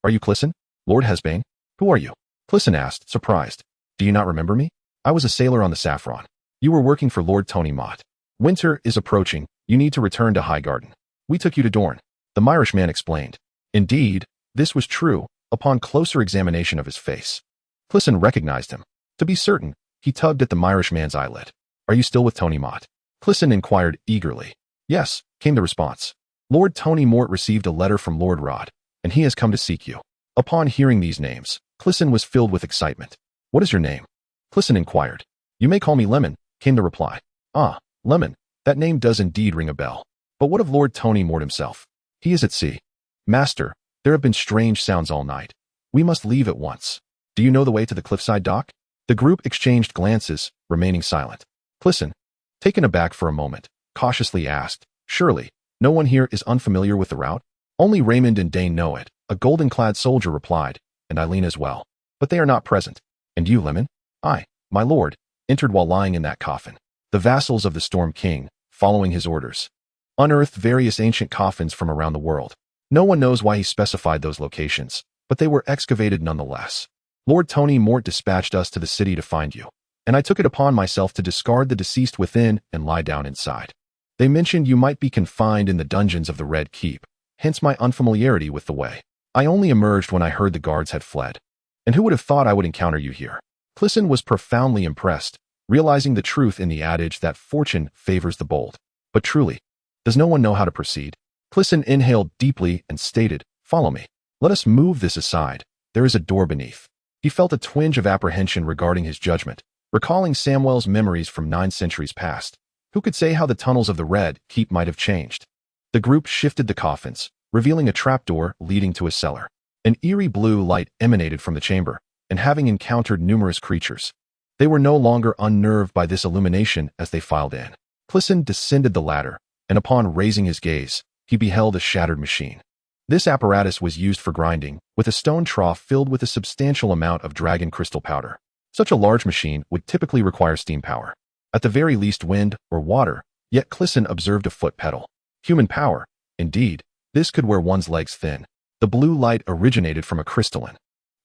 "Are you Crisen? Lord Heartsbane? Who are you?" Crisen asked, surprised. "Do you not remember me? I was a sailor on the Saffron. You were working for Lord Tony Mott. Winter is approaching. You need to return to Highgarden. We took you to Dorne." The Myrish man explained. Indeed, this was true, upon closer examination of his face. Crisen recognized him. To be certain, he tugged at the Myrish man's eyelid. "Are you still with Tony Mott?" Crisen inquired eagerly. "Yes," came the response. "Lord Tony Mort received a letter from Lord Rod, and he has come to seek you." Upon hearing these names, Crisen was filled with excitement. "What is your name?" Crisen inquired. "You may call me Lemon," came the reply. "Ah, Lemon, that name does indeed ring a bell. But what of Lord Tony Mort himself?" "He is at sea." "Master, there have been strange sounds all night. We must leave at once. Do you know the way to the cliffside dock?" The group exchanged glances, remaining silent. Crisen, taken aback for a moment, cautiously asked, "Surely, no one here is unfamiliar with the route?" "Only Raymond and Dane know it," a golden-clad soldier replied, "and Eileen as well. But they are not present." "And you, Lemon?" "I, my lord, entered while lying in that coffin. The vassals of the Storm King, following his orders, unearthed various ancient coffins from around the world. No one knows why he specified those locations, but they were excavated nonetheless. Lord Tony Mort dispatched us to the city to find you, and I took it upon myself to discard the deceased within and lie down inside. They mentioned you might be confined in the dungeons of the Red Keep, hence my unfamiliarity with the way. I only emerged when I heard the guards had fled. And who would have thought I would encounter you here?" Crisen was profoundly impressed, realizing the truth in the adage that fortune favors the bold. But truly, does no one know how to proceed? Crisen inhaled deeply and stated, "Follow me. Let us move this aside. There is a door beneath." He felt a twinge of apprehension regarding his judgment, recalling Samwell's memories from 9 centuries past. Who could say how the tunnels of the Red Keep might have changed? The group shifted the coffins, revealing a trapdoor leading to a cellar. An eerie blue light emanated from the chamber, and having encountered numerous creatures, they were no longer unnerved by this illumination as they filed in. Crisen descended the ladder, and upon raising his gaze, he beheld a shattered machine. This apparatus was used for grinding, with a stone trough filled with a substantial amount of dragon crystal powder. Such a large machine would typically require steam power. At the very least wind or water, yet Crisen observed a foot pedal. Human power, indeed, this could wear one's legs thin. The blue light originated from a crystalline,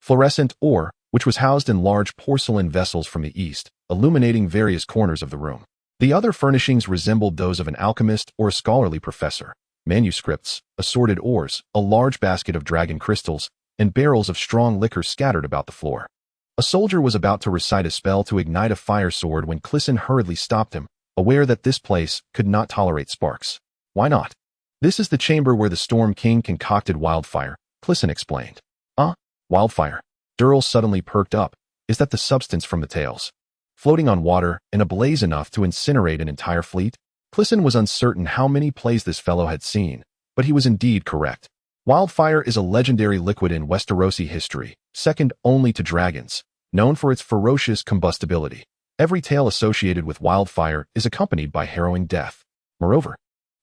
fluorescent ore, which was housed in large porcelain vessels from the east, illuminating various corners of the room. The other furnishings resembled those of an alchemist or a scholarly professor. Manuscripts, assorted ores, a large basket of dragon crystals, and barrels of strong liquor scattered about the floor. A soldier was about to recite a spell to ignite a fire sword when Crisen hurriedly stopped him, aware that this place could not tolerate sparks. "Why not? This is the chamber where the Storm King concocted wildfire," Crisen explained. Wildfire?" Durrell suddenly perked up. "Is that the substance from the tales? Floating on water and ablaze enough to incinerate an entire fleet?" Crisen was uncertain how many plays this fellow had seen, but he was indeed correct. Wildfire is a legendary liquid in Westerosi history, second only to dragons, known for its ferocious combustibility. Every tale associated with wildfire is accompanied by harrowing death. Moreover,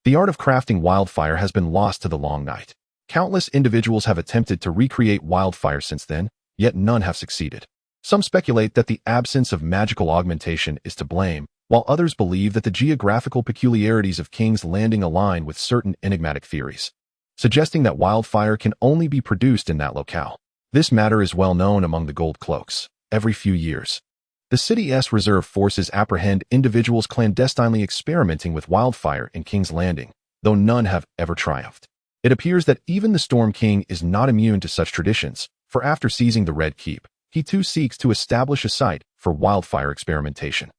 the art of crafting wildfire has been lost to the long night. Countless individuals have attempted to recreate wildfire since then, yet none have succeeded. Some speculate that the absence of magical augmentation is to blame, while others believe that the geographical peculiarities of King's Landing align with certain enigmatic theories, suggesting that wildfire can only be produced in that locale. This matter is well known among the Gold Cloaks. Every few years, the city's reserve forces apprehend individuals clandestinely experimenting with wildfire in King's Landing, though none have ever triumphed. It appears that even the Storm King is not immune to such traditions, for after seizing the Red Keep, he too seeks to establish a site for wildfire experimentation.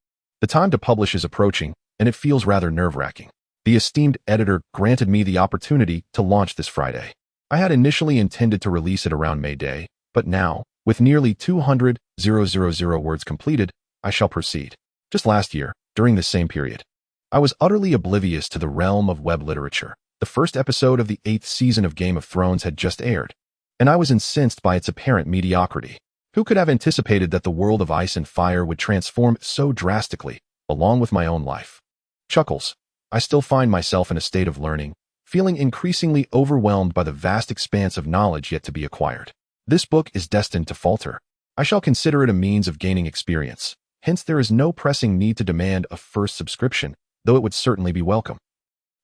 The time to publish is approaching, and it feels rather nerve-wracking. The esteemed editor granted me the opportunity to launch this Friday. I had initially intended to release it around May Day, but now, with nearly 200,000 words completed, I shall proceed. Just last year, during this same period, I was utterly oblivious to the realm of web literature. The first episode of the 8th season of Game of Thrones had just aired, and I was incensed by its apparent mediocrity. Who could have anticipated that the world of ice and fire would transform so drastically, along with my own life? Chuckles. I still find myself in a state of learning, feeling increasingly overwhelmed by the vast expanse of knowledge yet to be acquired. This book is destined to falter. I shall consider it a means of gaining experience. Hence, there is no pressing need to demand a first subscription, though it would certainly be welcome.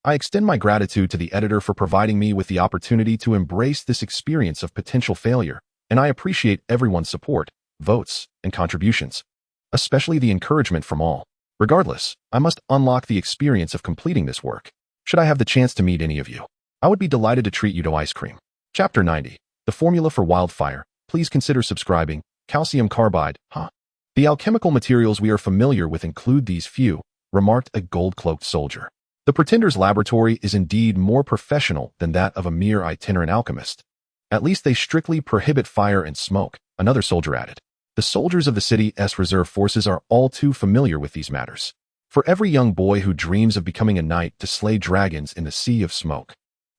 I extend my gratitude to the editor for providing me with the opportunity to embrace this experience of potential failure, and I appreciate everyone's support, votes, and contributions, especially the encouragement from all. Regardless, I must unlock the experience of completing this work. Should I have the chance to meet any of you, I would be delighted to treat you to ice cream. Chapter 90. The Formula for Wildfire. Please consider subscribing. Calcium carbide, huh? The alchemical materials we are familiar with include these few, remarked a gold-cloaked soldier. The Pretender's laboratory is indeed more professional than that of a mere itinerant alchemist. At least they strictly prohibit fire and smoke, another soldier added. The soldiers of the city's reserve forces are all too familiar with these matters. For every young boy who dreams of becoming a knight to slay dragons in the Sea of Smoke,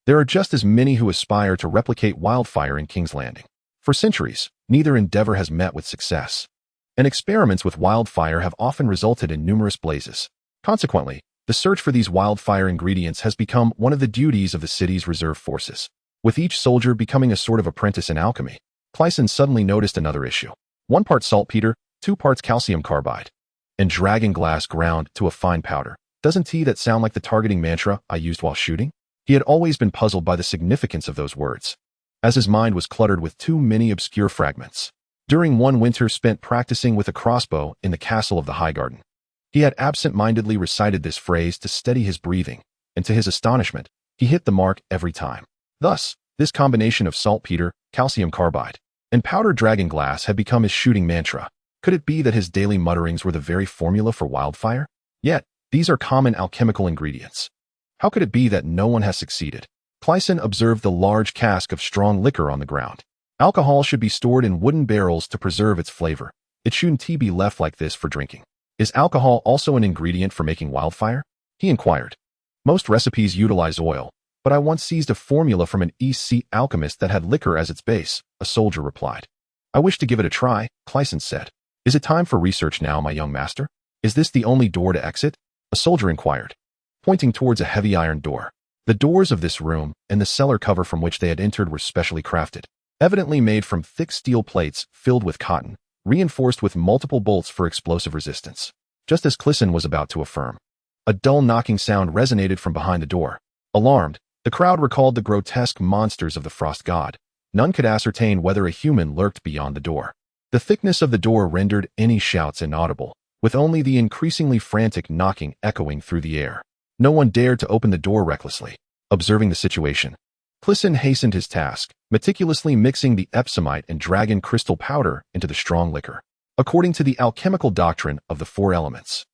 there are just as many who aspire to replicate wildfire in King's Landing. For centuries, neither endeavor has met with success, and experiments with wildfire have often resulted in numerous blazes. Consequently, the search for these wildfire ingredients has become one of the duties of the city's reserve forces. With each soldier becoming a sort of apprentice in alchemy, Crisen suddenly noticed another issue. 1 part saltpeter, 2 parts calcium carbide, and dragon glass ground to a fine powder. Doesn't that sound like the targeting mantra I used while shooting? He had always been puzzled by the significance of those words, as his mind was cluttered with too many obscure fragments. During one winter spent practicing with a crossbow in the castle of the Highgarden, he had absent-mindedly recited this phrase to steady his breathing, and to his astonishment, he hit the mark every time. Thus, this combination of saltpeter, calcium carbide, and powdered dragon glass had become his shooting mantra. Could it be that his daily mutterings were the very formula for wildfire? Yet, these are common alchemical ingredients. How could it be that no one has succeeded? Crisen observed the large cask of strong liquor on the ground. Alcohol should be stored in wooden barrels to preserve its flavor. It shouldn't be left like this for drinking. Is alcohol also an ingredient for making wildfire? He inquired. Most recipes utilize oil, but I once seized a formula from an East Sea alchemist that had liquor as its base, a soldier replied. I wish to give it a try, Crisen said. Is it time for research now, my young master? Is this the only door to exit? A soldier inquired, pointing towards a heavy iron door. The doors of this room and the cellar cover from which they had entered were specially crafted, evidently made from thick steel plates filled with cotton, reinforced with multiple bolts for explosive resistance. Just as Crisen was about to affirm, a dull knocking sound resonated from behind the door. Alarmed, the crowd recalled the grotesque monsters of the Frost God. None could ascertain whether a human lurked beyond the door. The thickness of the door rendered any shouts inaudible, with only the increasingly frantic knocking echoing through the air. No one dared to open the door recklessly. Observing the situation, Crisen hastened his task, meticulously mixing the epsomite and dragon crystal powder into the strong liquor, according to the alchemical doctrine of the 4 elements.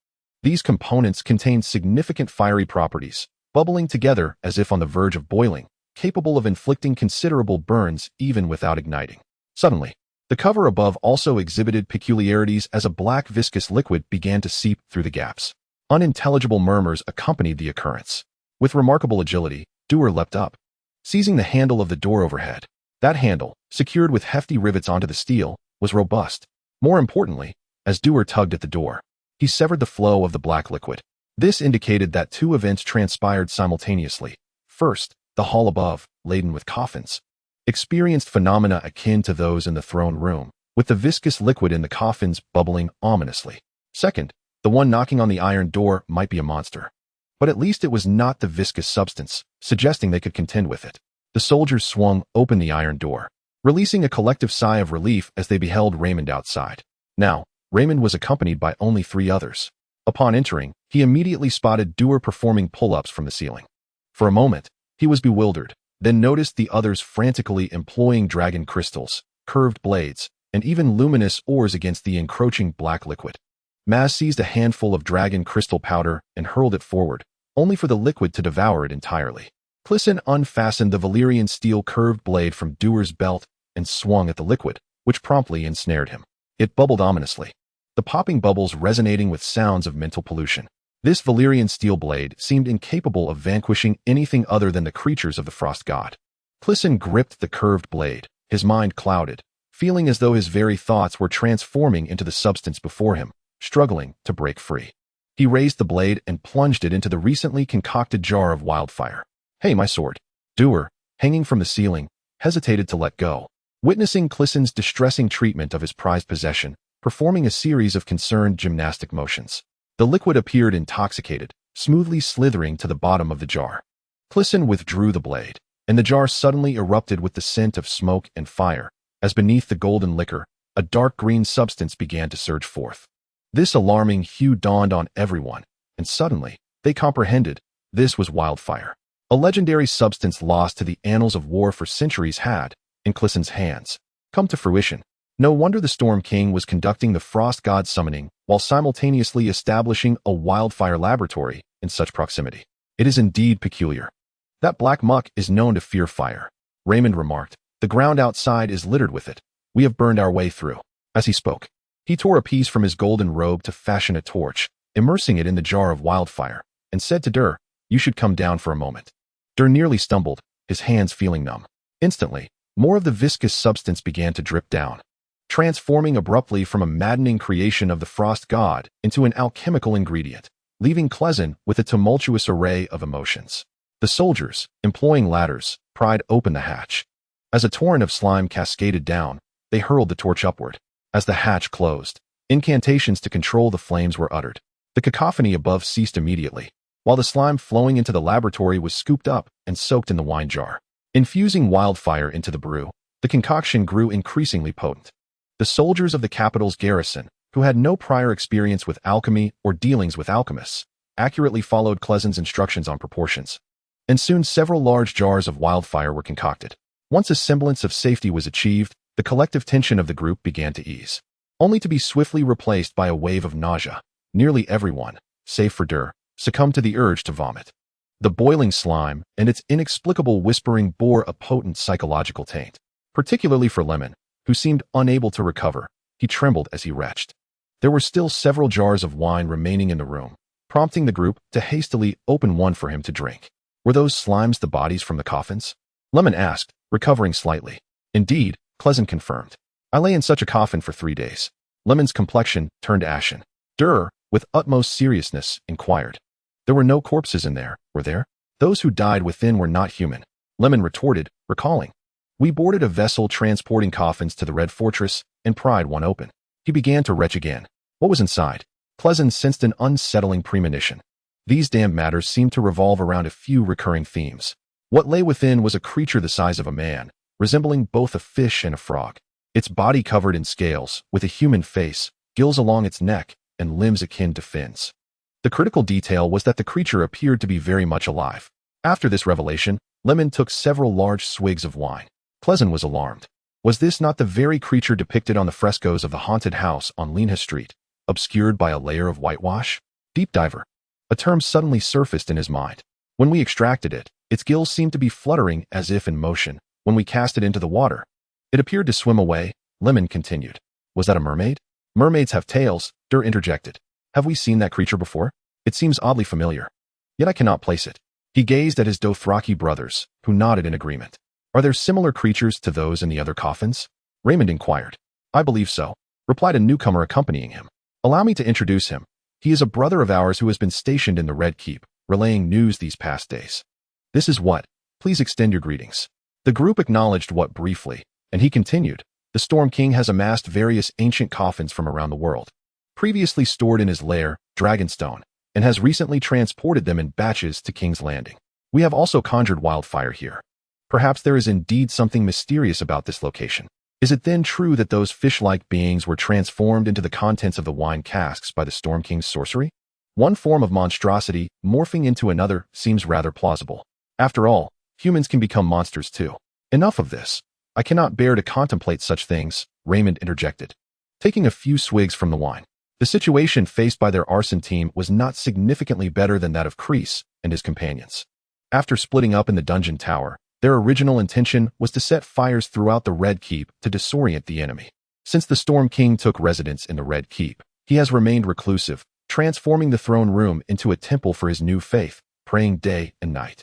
These components contained significant fiery properties, bubbling together as if on the verge of boiling, capable of inflicting considerable burns even without igniting. Suddenly, the cover above also exhibited peculiarities as a black viscous liquid began to seep through the gaps. Unintelligible murmurs accompanied the occurrence. With remarkable agility, Dewar leapt up, seizing the handle of the door overhead. That handle, secured with hefty rivets onto the steel, was robust. More importantly, as Dewar tugged at the door, he severed the flow of the black liquid. This indicated that 2 events transpired simultaneously. First, the hall above, laden with coffins, experienced phenomena akin to those in the throne room, with the viscous liquid in the coffins bubbling ominously. Second, the one knocking on the iron door might be a monster, but at least it was not the viscous substance, suggesting they could contend with it. The soldiers swung open the iron door, releasing a collective sigh of relief as they beheld Raymond outside. Now, Raymond was accompanied by only 3 others. Upon entering, he immediately spotted Dewar performing pull-ups from the ceiling. For a moment, he was bewildered, then noticed the others frantically employing dragon crystals, curved blades, and even luminous oars against the encroaching black liquid. Maz seized a handful of dragon crystal powder and hurled it forward, only for the liquid to devour it entirely. Crisen unfastened the Valyrian steel curved blade from Doer's belt and swung at the liquid, which promptly ensnared him. It bubbled ominously, the popping bubbles resonating with sounds of mental pollution. This Valyrian steel blade seemed incapable of vanquishing anything other than the creatures of the frost god. Crisen gripped the curved blade, his mind clouded, feeling as though his very thoughts were transforming into the substance before him, struggling to break free. He raised the blade and plunged it into the recently concocted jar of wildfire. "Hey, my sword." Doer, hanging from the ceiling, hesitated to let go, witnessing Crisen's distressing treatment of his prized possession, performing a series of concerned gymnastic motions. The liquid appeared intoxicated, smoothly slithering to the bottom of the jar. Crisen withdrew the blade, and the jar suddenly erupted with the scent of smoke and fire, as beneath the golden liquor, a dark green substance began to surge forth. This alarming hue dawned on everyone, and suddenly, they comprehended, this was wildfire. A legendary substance lost to the annals of war for centuries had, in Crisen's hands, come to fruition. No wonder the Storm King was conducting the Frost God summoning while simultaneously establishing a wildfire laboratory in such proximity. It is indeed peculiar. That black muck is known to fear fire, Raymond remarked. The ground outside is littered with it. We have burned our way through. As he spoke, he tore a piece from his golden robe to fashion a torch, immersing it in the jar of wildfire, and said to Dur, "You should come down for a moment." Dur nearly stumbled, his hands feeling numb. Instantly, more of the viscous substance began to drip down, transforming abruptly from a maddening creation of the frost god into an alchemical ingredient, leaving Crisen with a tumultuous array of emotions. The soldiers, employing ladders, pried open the hatch. As a torrent of slime cascaded down, they hurled the torch upward. As the hatch closed, incantations to control the flames were uttered. The cacophony above ceased immediately, while the slime flowing into the laboratory was scooped up and soaked in the wine jar. Infusing wildfire into the brew, the concoction grew increasingly potent. The soldiers of the capital's garrison, who had no prior experience with alchemy or dealings with alchemists, accurately followed Crisen's instructions on proportions. And soon several large jars of wildfire were concocted. Once a semblance of safety was achieved, the collective tension of the group began to ease, only to be swiftly replaced by a wave of nausea. Nearly everyone, save for Dur, succumbed to the urge to vomit. The boiling slime and its inexplicable whispering bore a potent psychological taint, particularly for Lemon, who seemed unable to recover. He trembled as he retched. There were still several jars of wine remaining in the room, prompting the group to hastily open one for him to drink. Were those slimes the bodies from the coffins? Lemon asked, recovering slightly. Indeed, Crisen confirmed. I lay in such a coffin for 3 days. Lemon's complexion turned ashen. Dur, with utmost seriousness, inquired. There were no corpses in there, were there? Those who died within were not human. Lemon retorted, recalling. We boarded a vessel transporting coffins to the Red Fortress and pried one open. He began to retch again. What was inside? Crisen sensed an unsettling premonition. These damned matters seemed to revolve around a few recurring themes. What lay within was a creature the size of a man, resembling both a fish and a frog. Its body covered in scales, with a human face, gills along its neck, and limbs akin to fins. The critical detail was that the creature appeared to be very much alive. After this revelation, Lemon took several large swigs of wine. Crisen was alarmed. Was this not the very creature depicted on the frescoes of the haunted house on Lena Street, obscured by a layer of whitewash? Deep diver. A term suddenly surfaced in his mind. When we extracted it, its gills seemed to be fluttering as if in motion. When we cast it into the water, it appeared to swim away. Lemon continued. Was that a mermaid? Mermaids have tails, Dur interjected. Have we seen that creature before? It seems oddly familiar. Yet I cannot place it. He gazed at his Dothraki brothers, who nodded in agreement. Are there similar creatures to those in the other coffins? Raymond inquired. I believe so, replied a newcomer accompanying him. Allow me to introduce him. He is a brother of ours who has been stationed in the Red Keep, relaying news these past days. This is what. Please extend your greetings. The group acknowledged what briefly, and he continued. The Storm King has amassed various ancient coffins from around the world, previously stored in his lair, Dragonstone, and has recently transported them in batches to King's Landing. We have also conjured wildfire here. Perhaps there is indeed something mysterious about this location. Is it then true that those fish-like beings were transformed into the contents of the wine casks by the Storm King's sorcery? One form of monstrosity morphing into another seems rather plausible. After all, humans can become monsters too. Enough of this. I cannot bear to contemplate such things, Raymond interjected, taking a few swigs from the wine. The situation faced by their arson team was not significantly better than that of Crisen, and his companions. After splitting up in the dungeon tower, their original intention was to set fires throughout the Red Keep to disorient the enemy. Since the Storm King took residence in the Red Keep, he has remained reclusive, transforming the throne room into a temple for his new faith, praying day and night.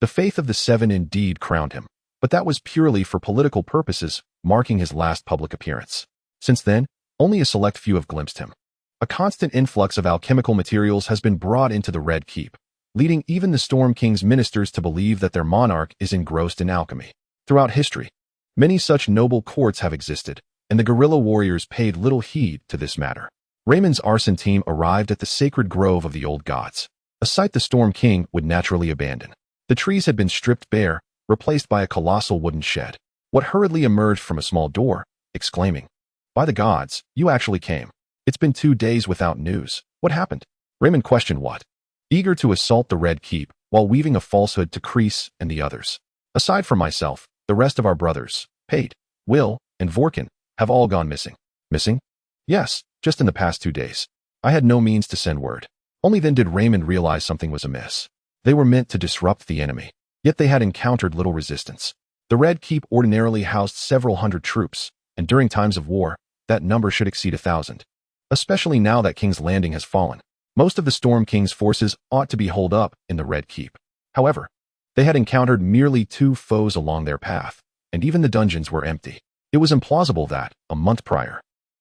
The faith of the Seven indeed crowned him, but that was purely for political purposes, marking his last public appearance. Since then, only a select few have glimpsed him. A constant influx of alchemical materials has been brought into the Red Keep, leading even the Storm King's ministers to believe that their monarch is engrossed in alchemy. Throughout history, many such noble courts have existed, and the guerrilla warriors paid little heed to this matter. Raymond's arson team arrived at the sacred grove of the old gods, a site the Storm King would naturally abandon. The trees had been stripped bare, replaced by a colossal wooden shed. What hurriedly emerged from a small door, exclaiming, "By the gods, you actually came. It's been 2 days without news. What happened?" Raymond questioned what, eager to assault the Red Keep while weaving a falsehood to Crisen and the others. "Aside from myself, the rest of our brothers, Pate, Will, and Vorkin, have all gone missing." "Missing?" "Yes, just in the past 2 days. I had no means to send word." Only then did Raymond realize something was amiss. They were meant to disrupt the enemy, yet they had encountered little resistance. The Red Keep ordinarily housed several hundred troops, and during times of war, that number should exceed 1,000. Especially now that King's Landing has fallen. Most of the Storm King's forces ought to be holed up in the Red Keep. However, they had encountered merely 2 foes along their path, and even the dungeons were empty. It was implausible that, a month prior,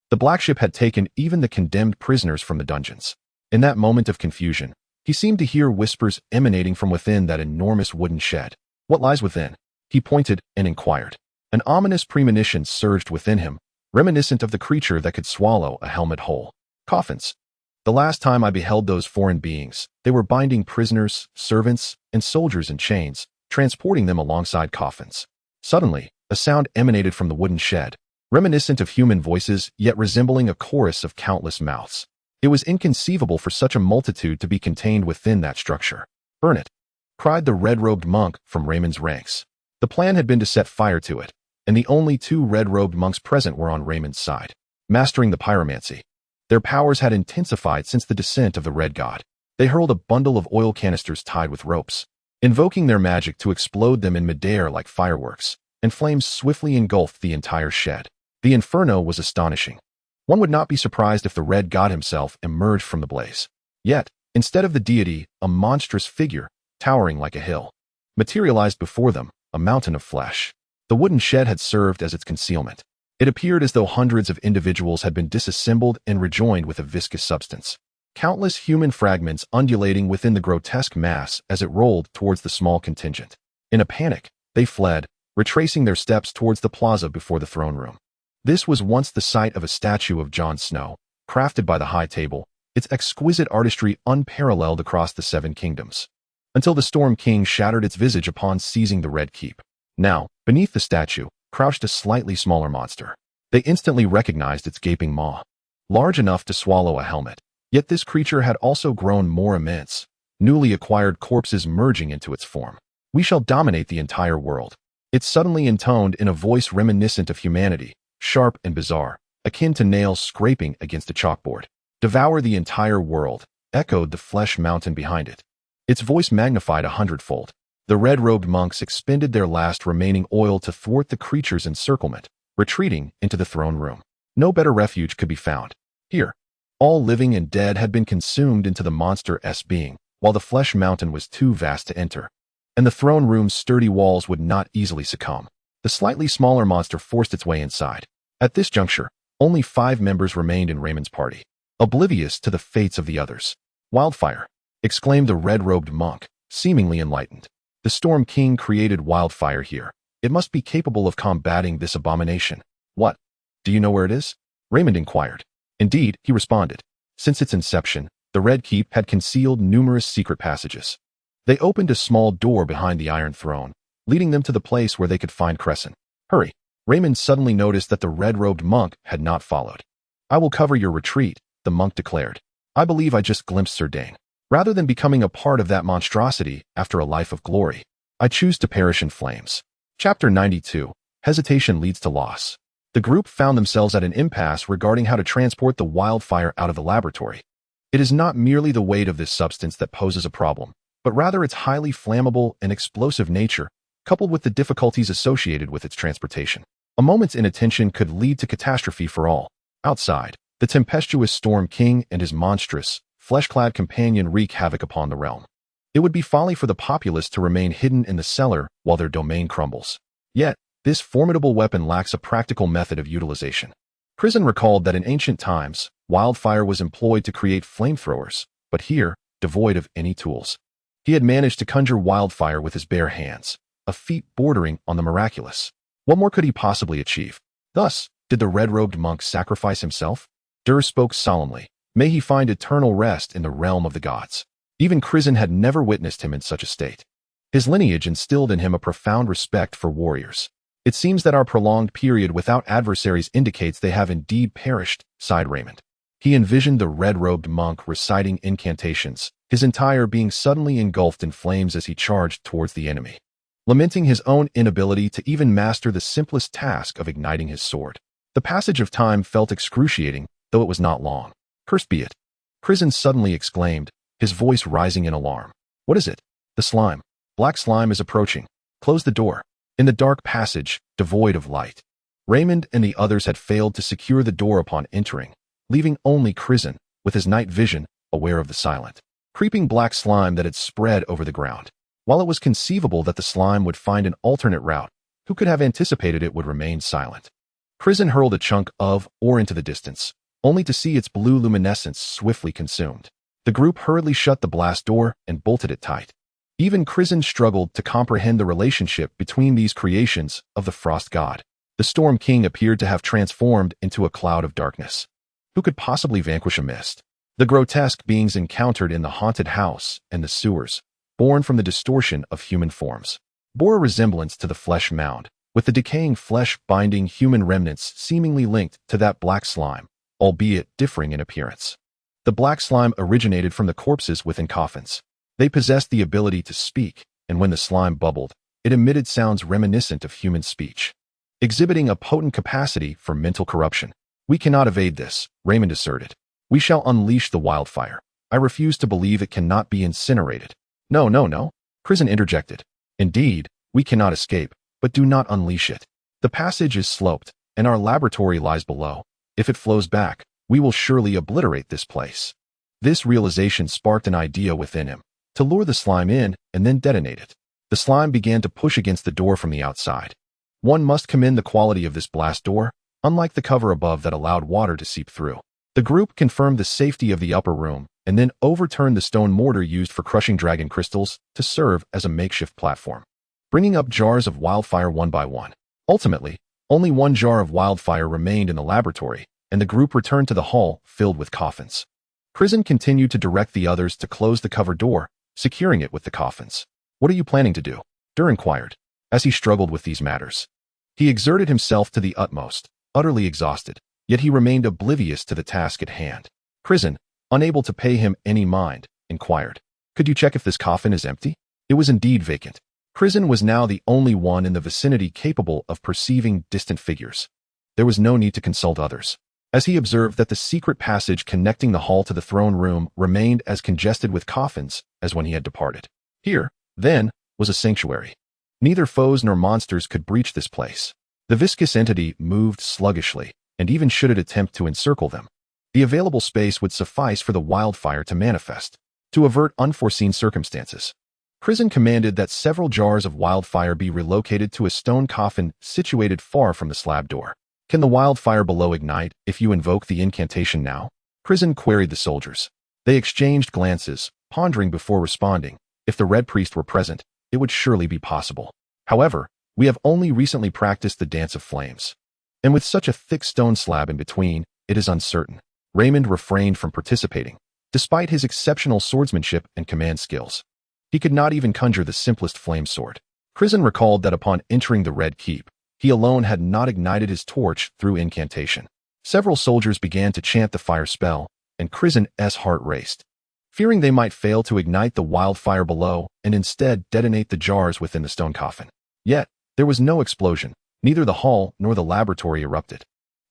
the Black Ship had taken even the condemned prisoners from the dungeons. In that moment of confusion, he seemed to hear whispers emanating from within that enormous wooden shed. "What lies within?" He pointed and inquired. An ominous premonition surged within him, reminiscent of the creature that could swallow a helmet whole. "Coffins. The last time I beheld those foreign beings, they were binding prisoners, servants, and soldiers in chains, transporting them alongside coffins." Suddenly, a sound emanated from the wooden shed, reminiscent of human voices yet resembling a chorus of countless mouths. It was inconceivable for such a multitude to be contained within that structure. "Burn it!" cried the red-robed monk from Raymond's ranks. The plan had been to set fire to it, and the only 2 red-robed monks present were on Raymond's side, mastering the pyromancy. Their powers had intensified since the descent of the Red God. They hurled a bundle of oil canisters tied with ropes, invoking their magic to explode them in midair like fireworks, and flames swiftly engulfed the entire shed. The inferno was astonishing. One would not be surprised if the Red God himself emerged from the blaze. Yet, instead of the deity, a monstrous figure, towering like a hill, materialized before them, a mountain of flesh. The wooden shed had served as its concealment. It appeared as though hundreds of individuals had been disassembled and rejoined with a viscous substance. Countless human fragments undulating within the grotesque mass as it rolled towards the small contingent. In a panic, they fled, retracing their steps towards the plaza before the throne room. This was once the site of a statue of Jon Snow, crafted by the High Table, its exquisite artistry unparalleled across the 7 kingdoms, until the Storm King shattered its visage upon seizing the Red Keep. Now, beneath the statue, crouched a slightly smaller monster. They instantly recognized its gaping maw, large enough to swallow a helmet. Yet this creature had also grown more immense, newly acquired corpses merging into its form. "We shall dominate the entire world." It suddenly intoned in a voice reminiscent of humanity, sharp and bizarre, akin to nails scraping against a chalkboard. "Devour the entire world," echoed the flesh mountain behind it. Its voice magnified 100-fold. The red-robed monks expended their last remaining oil to thwart the creature's encirclement, retreating into the throne room. No better refuge could be found. Here, all living and dead had been consumed into the monster's being, while the flesh mountain was too vast to enter, and the throne room's sturdy walls would not easily succumb. The slightly smaller monster forced its way inside. At this juncture, only 5 members remained in Raymond's party, oblivious to the fates of the others. "Wildfire!" exclaimed the red-robed monk, seemingly enlightened. "The Storm King created wildfire here. It must be capable of combating this abomination." "What? Do you know where it is?" Raymond inquired. Indeed, he responded. Since its inception, the Red Keep had concealed numerous secret passages. They opened a small door behind the Iron Throne, leading them to the place where they could find Crisen. "Hurry!" Raymond suddenly noticed that the red-robed monk had not followed. "I will cover your retreat," the monk declared. "I believe I just glimpsed Sir Dane. Rather than becoming a part of that monstrosity after a life of glory, I choose to perish in flames." Chapter 92. Hesitation leads to loss. The group found themselves at an impasse regarding how to transport the wildfire out of the laboratory. It is not merely the weight of this substance that poses a problem, but rather its highly flammable and explosive nature, coupled with the difficulties associated with its transportation. A moment's inattention could lead to catastrophe for all. Outside, the tempestuous Storm King and his monstrous, flesh-clad companion wreak havoc upon the realm. It would be folly for the populace to remain hidden in the cellar while their domain crumbles. Yet, this formidable weapon lacks a practical method of utilization. Crisen recalled that in ancient times, wildfire was employed to create flamethrowers, but here, devoid of any tools. He had managed to conjure wildfire with his bare hands, a feat bordering on the miraculous. What more could he possibly achieve? Thus, did the red-robed monk sacrifice himself? Dur spoke solemnly. May he find eternal rest in the realm of the gods. Even Crisen had never witnessed him in such a state. His lineage instilled in him a profound respect for warriors. It seems that our prolonged period without adversaries indicates they have indeed perished, sighed Raymond. He envisioned the red-robed monk reciting incantations, his entire being suddenly engulfed in flames as he charged towards the enemy, lamenting his own inability to even master the simplest task of igniting his sword. The passage of time felt excruciating, though it was not long. Cursed be it! Crisen suddenly exclaimed, his voice rising in alarm. What is it? The slime. Black slime is approaching. Close the door. In the dark passage, devoid of light, Raymond and the others had failed to secure the door upon entering, leaving only Crisen, with his night vision, aware of the silent, creeping black slime that had spread over the ground. While it was conceivable that the slime would find an alternate route, who could have anticipated it would remain silent? Crisen hurled a chunk of ore into the distance, only to see its blue luminescence swiftly consumed. The group hurriedly shut the blast door and bolted it tight. Even Crisen struggled to comprehend the relationship between these creations of the frost god. The Storm King appeared to have transformed into a cloud of darkness. Who could possibly vanquish a mist? The grotesque beings encountered in the haunted house and the sewers, born from the distortion of human forms, bore a resemblance to the flesh mound, with the decaying flesh-binding human remnants seemingly linked to that black slime, albeit differing in appearance. The black slime originated from the corpses within coffins. They possessed the ability to speak, and when the slime bubbled, it emitted sounds reminiscent of human speech, exhibiting a potent capacity for mental corruption. We cannot evade this, Raymond asserted. We shall unleash the wildfire. I refuse to believe it cannot be incinerated. No, Crisen interjected. Indeed, we cannot escape, but do not unleash it. The passage is sloped, and our laboratory lies below. If it flows back, we will surely obliterate this place. This realization sparked an idea within him, to lure the slime in and then detonate it. The slime began to push against the door from the outside. One must commend the quality of this blast door, unlike the cover above that allowed water to seep through. The group confirmed the safety of the upper room and then overturned the stone mortar used for crushing dragon crystals to serve as a makeshift platform, bringing up jars of wildfire one by one. Ultimately, only one jar of wildfire remained in the laboratory, and the group returned to the hall filled with coffins. Crisen continued to direct the others to close the cover door, securing it with the coffins. What are you planning to do? Dur inquired, as he struggled with these matters. He exerted himself to the utmost, utterly exhausted, yet he remained oblivious to the task at hand. Crisen, unable to pay him any mind, inquired, could you check if this coffin is empty? It was indeed vacant. Crisen was now the only one in the vicinity capable of perceiving distant figures. There was no need to consult others, as he observed that the secret passage connecting the hall to the throne room remained as congested with coffins as when he had departed. Here, then, was a sanctuary. Neither foes nor monsters could breach this place. The viscous entity moved sluggishly, and even should it attempt to encircle them, the available space would suffice for the wildfire to manifest, to avert unforeseen circumstances. Crisen commanded that several jars of wildfire be relocated to a stone coffin situated far from the slab door. Can the wildfire below ignite if you invoke the incantation now? Crisen queried the soldiers. They exchanged glances, pondering before responding. If the Red Priest were present, it would surely be possible. However, we have only recently practiced the dance of flames, and with such a thick stone slab in between, it is uncertain. Raymond refrained from participating, despite his exceptional swordsmanship and command skills. He could not even conjure the simplest flame sword. Crisen recalled that upon entering the Red Keep, he alone had not ignited his torch through incantation. Several soldiers began to chant the fire spell, and Crisen's heart raced, fearing they might fail to ignite the wildfire below and instead detonate the jars within the stone coffin. Yet, there was no explosion. Neither the hall nor the laboratory erupted.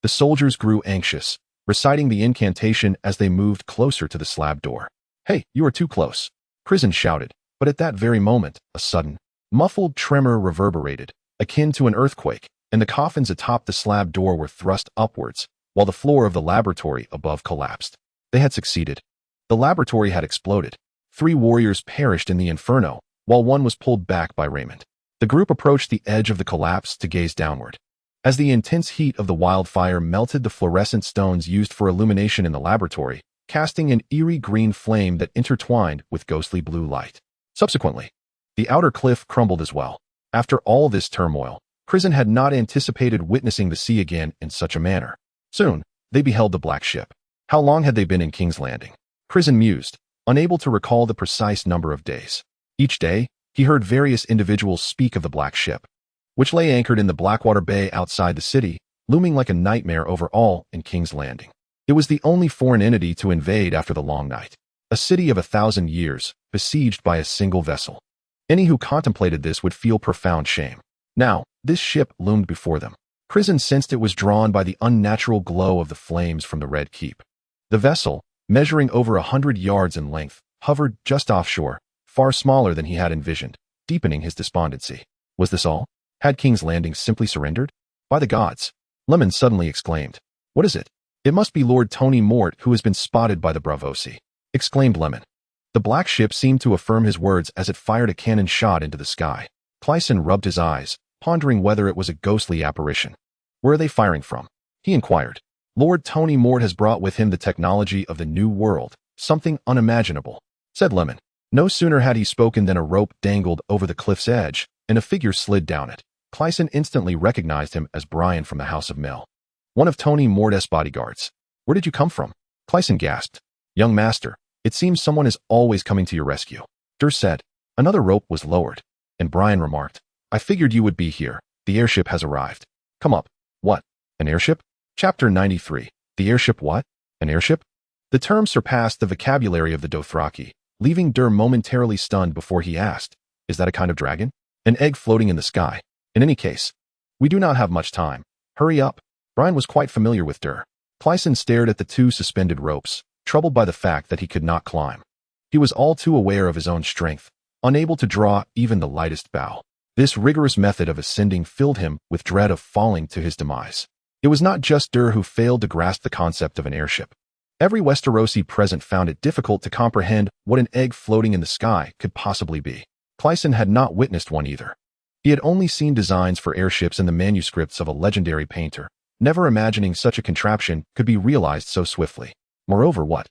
The soldiers grew anxious, reciting the incantation as they moved closer to the slab door. Hey, you are too close, Crisen shouted, But at that very moment, a sudden, muffled tremor reverberated, akin to an earthquake, and the coffins atop the slab door were thrust upwards, while the floor of the laboratory above collapsed. They had succeeded. The laboratory had exploded. 3 warriors perished in the inferno, while one was pulled back by Raymond. The group approached the edge of the collapse to gaze downward. As the intense heat of the wildfire melted the fluorescent stones used for illumination in the laboratory, casting an eerie green flame that intertwined with ghostly blue light. Subsequently, the outer cliff crumbled as well. After all this turmoil, Crisen had not anticipated witnessing the sea again in such a manner. Soon, they beheld the black ship. How long had they been in King's Landing? Crisen mused, unable to recall the precise number of days. Each day, he heard various individuals speak of the black ship, which lay anchored in the Blackwater Bay outside the city, looming like a nightmare over all in King's Landing. It was the only foreign entity to invade after the long night. A city of 1,000 years, besieged by a single vessel. Any who contemplated this would feel profound shame. Now, this ship loomed before them. Crisen sensed it was drawn by the unnatural glow of the flames from the Red Keep. The vessel, measuring over 100 yards in length, hovered just offshore, far smaller than he had envisioned, deepening his despondency. Was this all? Had King's Landing simply surrendered? By the gods! Lemon suddenly exclaimed. What is it? It must be Lord Tony Mort who has been spotted by the Bravosi, exclaimed Lemon. The black ship seemed to affirm his words as it fired a cannon shot into the sky. Clyson rubbed his eyes, pondering whether it was a ghostly apparition. Where are they firing from? He inquired. Lord Tony Mort has brought with him the technology of the New World, something unimaginable, said Lemon. No sooner had he spoken than a rope dangled over the cliff's edge, and a figure slid down it. Clyson instantly recognized him as Brian from the House of Mel, one of Tony Mort's bodyguards. Where did you come from? Clyson gasped. Young master, it seems someone is always coming to your rescue. Dur said. Another rope was lowered, and Brian remarked, I figured you would be here. The airship has arrived. Come up. What? An airship? Chapter 93. The airship what? An airship? The term surpassed the vocabulary of the Dothraki, leaving Dur momentarily stunned before he asked, Is that a kind of dragon? An egg floating in the sky. In any case, we do not have much time. Hurry up. Brian was quite familiar with Dur. Clyson stared at the 2 suspended ropes, troubled by the fact that he could not climb. He was all too aware of his own strength, unable to draw even the lightest bough. This rigorous method of ascending filled him with dread of falling to his demise. It was not just Dur who failed to grasp the concept of an airship. Every Westerosi present found it difficult to comprehend what an egg floating in the sky could possibly be. Clyson had not witnessed one either. He had only seen designs for airships in the manuscripts of a legendary painter, never imagining such a contraption could be realized so swiftly. Moreover, what?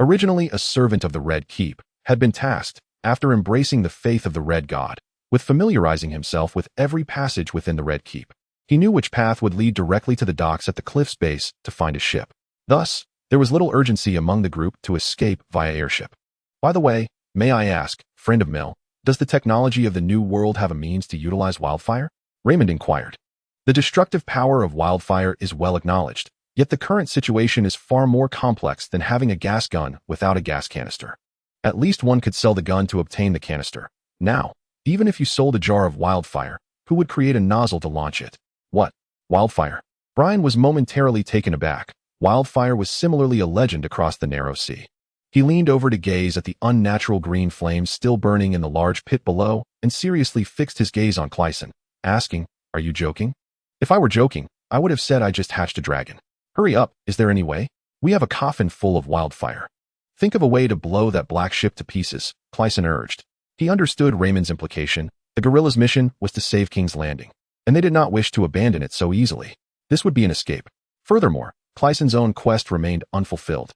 Originally a servant of the Red Keep, had been tasked, after embracing the faith of the Red God, with familiarizing himself with every passage within the Red Keep. He knew which path would lead directly to the docks at the cliff's base to find a ship. Thus, there was little urgency among the group to escape via airship. By the way, may I ask, friend of Mel, does the technology of the New World have a means to utilize wildfire? Raymond inquired. The destructive power of wildfire is well acknowledged, yet the current situation is far more complex than having a gas gun without a gas canister. At least one could sell the gun to obtain the canister. Now, even if you sold a jar of wildfire, who would create a nozzle to launch it? What? Wildfire? Brian was momentarily taken aback. Wildfire was similarly a legend across the narrow sea. He leaned over to gaze at the unnatural green flames still burning in the large pit below and seriously fixed his gaze on Clyson, asking, Are you joking? If I were joking, I would have said I just hatched a dragon. Hurry up, is there any way? We have a coffin full of wildfire. Think of a way to blow that black ship to pieces, Clyson urged. He understood Raymond's implication. The guerrillas' mission was to save King's Landing, and they did not wish to abandon it so easily. This would be an escape. Furthermore, Clyson's own quest remained unfulfilled.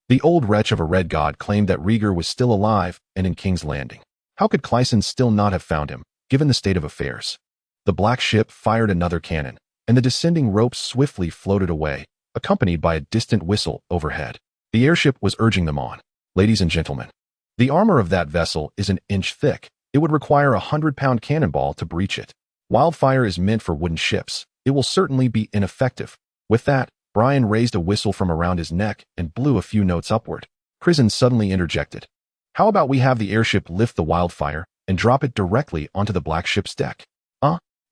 The old wretch of a red god claimed that Rhaegar was still alive and in King's Landing. How could Clyson still not have found him, given the state of affairs? The black ship fired another cannon, and the descending ropes swiftly floated away, accompanied by a distant whistle overhead. The airship was urging them on. Ladies and gentlemen, the armor of that vessel is an inch thick. It would require a 100-pound cannonball to breach it. Wildfire is meant for wooden ships. It will certainly be ineffective. With that, Brian raised a whistle from around his neck and blew a few notes upward. Crisen suddenly interjected. How about we have the airship lift the wildfire and drop it directly onto the black ship's deck?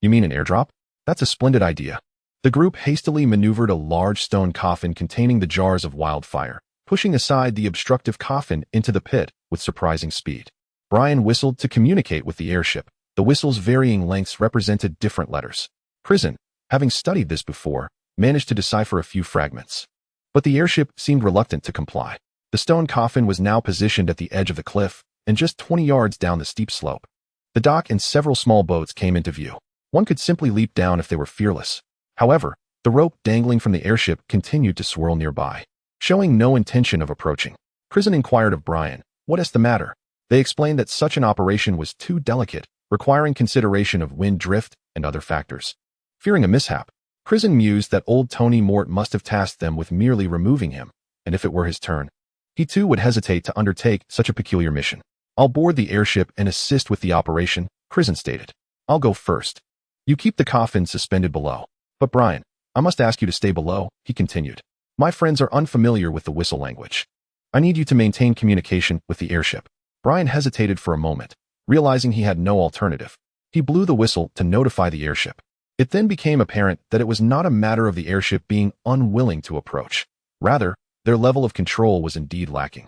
You mean an airdrop? That's a splendid idea. The group hastily maneuvered a large stone coffin containing the jars of wildfire, pushing aside the obstructive coffin into the pit with surprising speed. Brian whistled to communicate with the airship. The whistle's varying lengths represented different letters. Crisen, having studied this before, managed to decipher a few fragments. But the airship seemed reluctant to comply. The stone coffin was now positioned at the edge of the cliff, and just 20 yards down the steep slope. The dock and several small boats came into view. One could simply leap down if they were fearless. However, the rope dangling from the airship continued to swirl nearby, showing no intention of approaching. Crisen inquired of Brian, "What is the matter?" They explained that such an operation was too delicate, requiring consideration of wind drift and other factors. Fearing a mishap, Crisen mused that old Tony Mort must have tasked them with merely removing him, and if it were his turn, he too would hesitate to undertake such a peculiar mission. "I'll board the airship and assist with the operation," Crisen stated. "I'll go first. You keep the coffin suspended below. But Brian, I must ask you to stay below," he continued. "My friends are unfamiliar with the whistle language. I need you to maintain communication with the airship." Brian hesitated for a moment, realizing he had no alternative. He blew the whistle to notify the airship. It then became apparent that it was not a matter of the airship being unwilling to approach. Rather, their level of control was indeed lacking.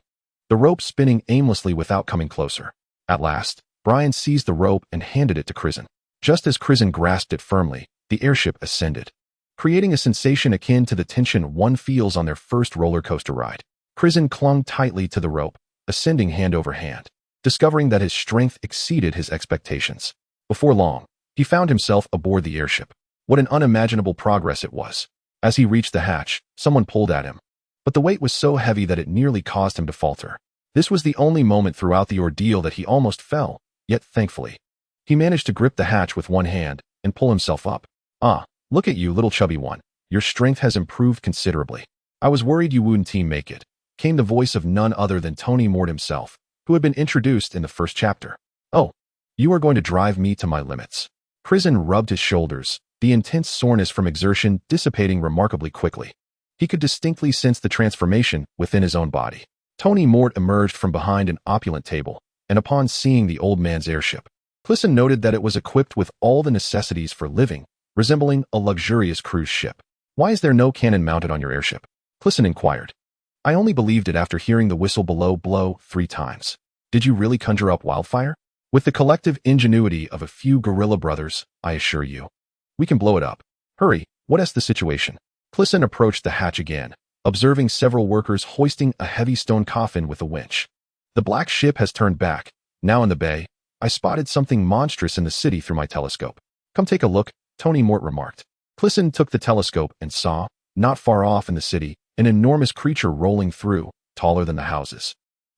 The rope spinning aimlessly without coming closer. At last, Brian seized the rope and handed it to Crisen. Just as Crisen grasped it firmly, the airship ascended, creating a sensation akin to the tension one feels on their first roller coaster ride. Crisen clung tightly to the rope, ascending hand over hand, discovering that his strength exceeded his expectations. Before long, he found himself aboard the airship. What an unimaginable progress it was. As he reached the hatch, someone pulled at him. But the weight was so heavy that it nearly caused him to falter. This was the only moment throughout the ordeal that he almost fell, yet thankfully, he managed to grip the hatch with one hand and pull himself up. "Ah, look at you, little chubby one. Your strength has improved considerably. I was worried you wouldn't make it," came the voice of none other than Tony Mort himself, who had been introduced in the first chapter. "Oh, you are going to drive me to my limits." Crisen rubbed his shoulders, the intense soreness from exertion dissipating remarkably quickly. He could distinctly sense the transformation within his own body. Tony Mort emerged from behind an opulent table, and upon seeing the old man's airship, Crisen noted that it was equipped with all the necessities for living, resembling a luxurious cruise ship. "Why is there no cannon mounted on your airship?" Crisen inquired. "I only believed it after hearing the whistle below blow 3 times. Did you really conjure up wildfire?" "With the collective ingenuity of a few guerrilla brothers, I assure you. We can blow it up. Hurry, what is the situation?" Crisen approached the hatch again, observing several workers hoisting a heavy stone coffin with a winch. "The black ship has turned back. Now in the bay, I spotted something monstrous in the city through my telescope." "Come take a look," Tony Mort remarked. Crisen took the telescope and saw, not far off in the city, an enormous creature rolling through, taller than the houses,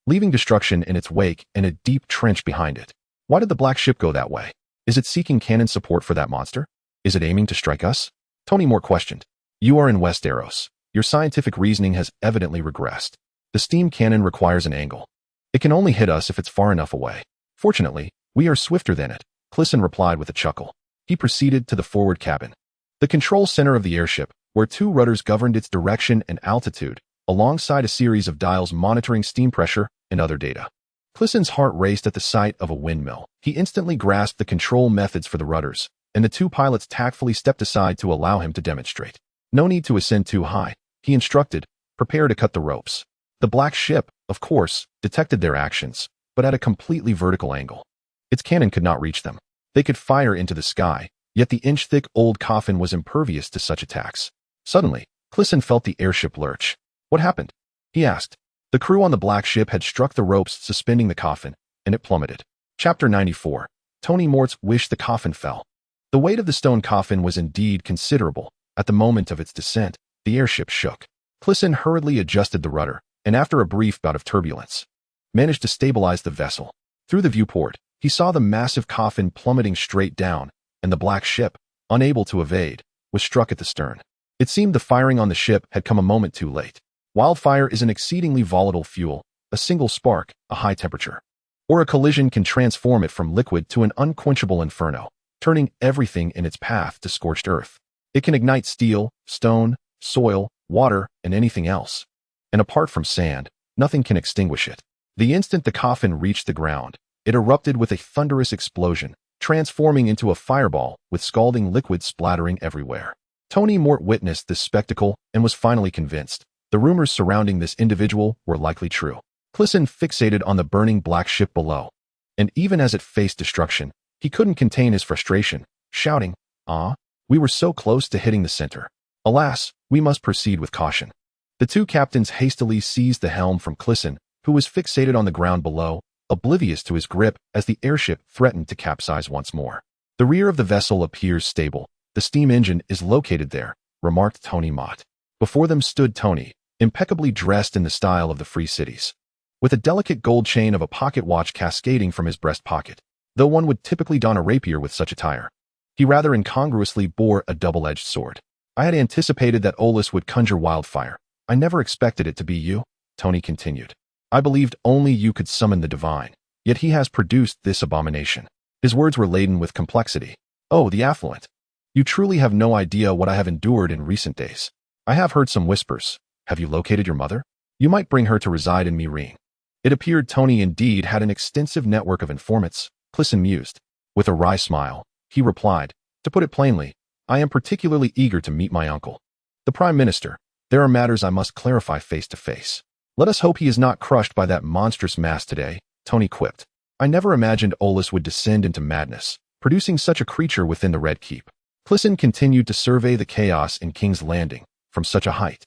leaving destruction in its wake and a deep trench behind it. "Why did the black ship go that way? Is it seeking cannon support for that monster? Is it aiming to strike us?" Tony Mort questioned. "You are in Westeros. Your scientific reasoning has evidently regressed. The steam cannon requires an angle. It can only hit us if it's far enough away. Fortunately, we are swifter than it," Crisen replied with a chuckle. He proceeded to the forward cabin, the control center of the airship, where 2 rudders governed its direction and altitude, alongside a series of dials monitoring steam pressure and other data. Crisen's heart raced at the sight of a windmill. He instantly grasped the control methods for the rudders, and the 2 pilots tactfully stepped aside to allow him to demonstrate. "No need to ascend too high," he instructed. "Prepare to cut the ropes." The black ship, of course, detected their actions, but at a completely vertical angle. Its cannon could not reach them. They could fire into the sky, yet the inch-thick old coffin was impervious to such attacks. Suddenly, Crisen felt the airship lurch. "What happened?" he asked. The crew on the black ship had struck the ropes suspending the coffin, and it plummeted. Chapter 94. Tony Mort's Wish the Coffin Fell. The weight of the stone coffin was indeed considerable. At the moment of its descent, the airship shook. Crisen hurriedly adjusted the rudder, and after a brief bout of turbulence, managed to stabilize the vessel. Through the viewport, he saw the massive coffin plummeting straight down, and the black ship, unable to evade, was struck at the stern. It seemed the firing on the ship had come a moment too late. Wildfire is an exceedingly volatile fuel. A single spark, a high temperature, or a collision can transform it from liquid to an unquenchable inferno, turning everything in its path to scorched earth. It can ignite steel, stone, soil, water, and anything else. And apart from sand, nothing can extinguish it. The instant the coffin reached the ground, it erupted with a thunderous explosion, transforming into a fireball with scalding liquid splattering everywhere. Tony Mort witnessed this spectacle and was finally convinced. The rumors surrounding this individual were likely true. Crisen fixated on the burning black ship below. And even as it faced destruction, he couldn't contain his frustration, shouting, "Ah, we were so close to hitting the center. Alas, we must proceed with caution." The two captains hastily seized the helm from Crisen, who was fixated on the ground below, oblivious to his grip as the airship threatened to capsize once more. "The rear of the vessel appears stable. The steam engine is located there," remarked Tony Mott. Before them stood Tony, impeccably dressed in the style of the free cities, with a delicate gold chain of a pocket watch cascading from his breast pocket. Though one would typically don a rapier with such attire, he rather incongruously bore a double-edged sword. "I had anticipated that Olus would conjure wildfire. I never expected it to be you," Tony continued. "I believed only you could summon the divine, yet he has produced this abomination." His words were laden with complexity. "Oh, the affluent. You truly have no idea what I have endured in recent days. I have heard some whispers. Have you located your mother? You might bring her to reside in Meereen." It appeared Tony indeed had an extensive network of informants, Crisen mused. With a wry smile, he replied, "To put it plainly, I am particularly eager to meet my uncle, the Prime Minister. There are matters I must clarify face to face." "Let us hope he is not crushed by that monstrous mass today," Tony quipped. "I never imagined Olus would descend into madness, producing such a creature within the Red Keep." Crisen continued to survey the chaos in King's Landing from such a height.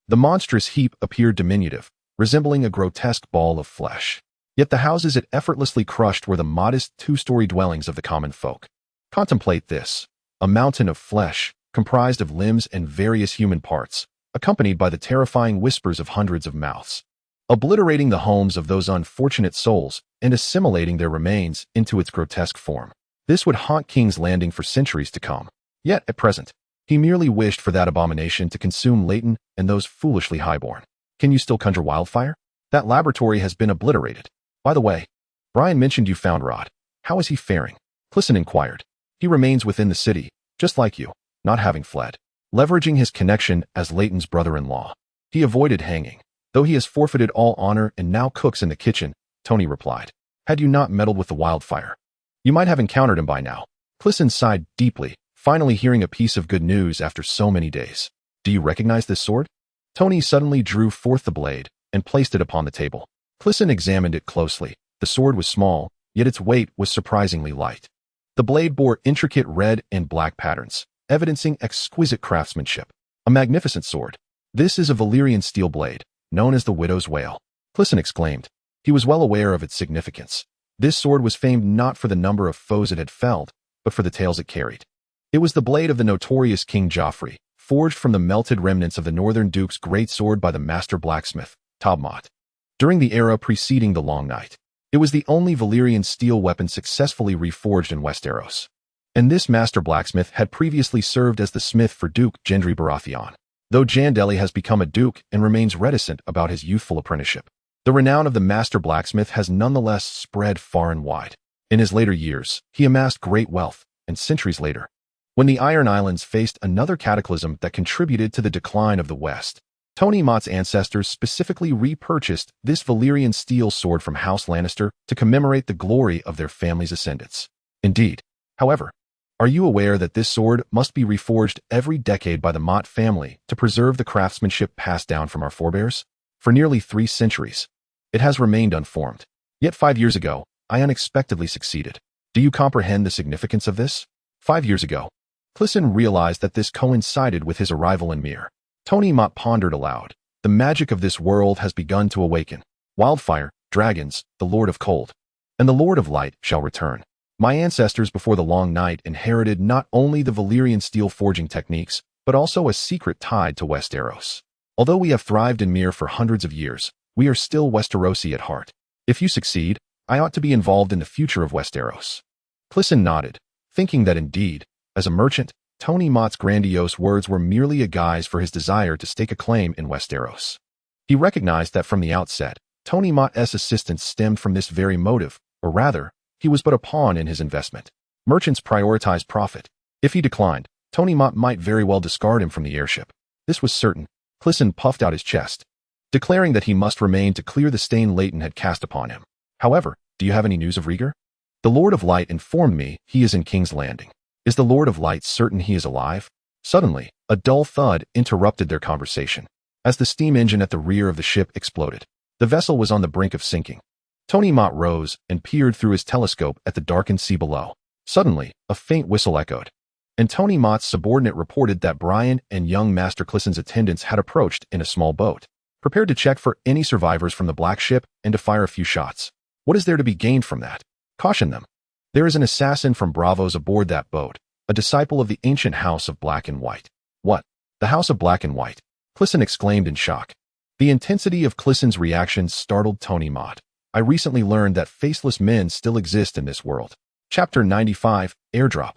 The monstrous heap appeared diminutive, resembling a grotesque ball of flesh. Yet the houses it effortlessly crushed were the modest two-story dwellings of the common folk. Contemplate this: a mountain of flesh, comprised of limbs and various human parts, accompanied by the terrifying whispers of hundreds of mouths, obliterating the homes of those unfortunate souls and assimilating their remains into its grotesque form. This would haunt King's Landing for centuries to come. Yet, at present, he merely wished for that abomination to consume Leighton and those foolishly highborn. "Can you still conjure wildfire? That laboratory has been obliterated. By the way, Brian mentioned you found Rod. How is he faring?" Crisen inquired. "He remains within the city, just like you, not having fled. Leveraging his connection as Leighton's brother-in-law, he avoided hanging, though he has forfeited all honor and now cooks in the kitchen," Tony replied. "Had you not meddled with the wildfire, you might have encountered him by now." Crisen sighed deeply, finally hearing a piece of good news after so many days. "Do you recognize this sword?" Tony suddenly drew forth the blade and placed it upon the table. Crisen examined it closely. The sword was small, yet its weight was surprisingly light. The blade bore intricate red and black patterns, evidencing exquisite craftsmanship. "A magnificent sword. This is a Valyrian steel blade, known as the Widow's Wail," Crisen exclaimed. He was well aware of its significance. This sword was famed not for the number of foes it had felled, but for the tales it carried. It was the blade of the notorious King Joffrey, forged from the melted remnants of the Northern Duke's great sword by the master blacksmith, Tabloids, during the era preceding the Long Night. It was the only Valyrian steel weapon successfully reforged in Westeros. And this master blacksmith had previously served as the smith for Duke Gendry Baratheon, though Jandelli has become a duke and remains reticent about his youthful apprenticeship. The renown of the master blacksmith has nonetheless spread far and wide. In his later years, he amassed great wealth, and centuries later, when the Iron Islands faced another cataclysm that contributed to the decline of the West, Tony Mott's ancestors specifically repurchased this Valyrian steel sword from House Lannister to commemorate the glory of their family's ascendance. Indeed, however, are you aware that this sword must be reforged every decade by the Mott family to preserve the craftsmanship passed down from our forebears? For nearly 3 centuries, it has remained unformed. Yet 5 years ago, I unexpectedly succeeded. Do you comprehend the significance of this? 5 years ago, Crisen realized that this coincided with his arrival in Myr. Tony Mott pondered aloud. The magic of this world has begun to awaken. Wildfire, dragons, the Lord of Cold, and the Lord of Light shall return. My ancestors before the Long Night inherited not only the Valyrian steel forging techniques, but also a secret tied to Westeros. Although we have thrived in Myr for hundreds of years, we are still Westerosi at heart. If you succeed, I ought to be involved in the future of Westeros." Crisen nodded, thinking that indeed, as a merchant, Tony Mott's grandiose words were merely a guise for his desire to stake a claim in Westeros. He recognized that from the outset, Tony Mott's assistance stemmed from this very motive, or rather, he was but a pawn in his investment. Merchants prioritize profit. If he declined, Tony Mott might very well discard him from the airship. This was certain. Crisen puffed out his chest, declaring that he must remain to clear the stain Leighton had cast upon him. "However, do you have any news of Rhaegar? The Lord of Light informed me he is in King's Landing. Is the Lord of Light certain he is alive?" Suddenly, a dull thud interrupted their conversation, as the steam engine at the rear of the ship exploded. The vessel was on the brink of sinking. Tony Mott rose and peered through his telescope at the darkened sea below. Suddenly, a faint whistle echoed, and Tony Mott's subordinate reported that Brian and young Master Clisen's attendants had approached in a small boat, prepared to check for any survivors from the black ship and to fire a few shots. What is there to be gained from that? Caution them. There is an assassin from Bravos aboard that boat, a disciple of the ancient House of Black and White. What? The House of Black and White? Clisen exclaimed in shock. The intensity of Clisen's reaction startled Tony Mott. I recently learned that faceless men still exist in this world. Chapter 95, Airdrop.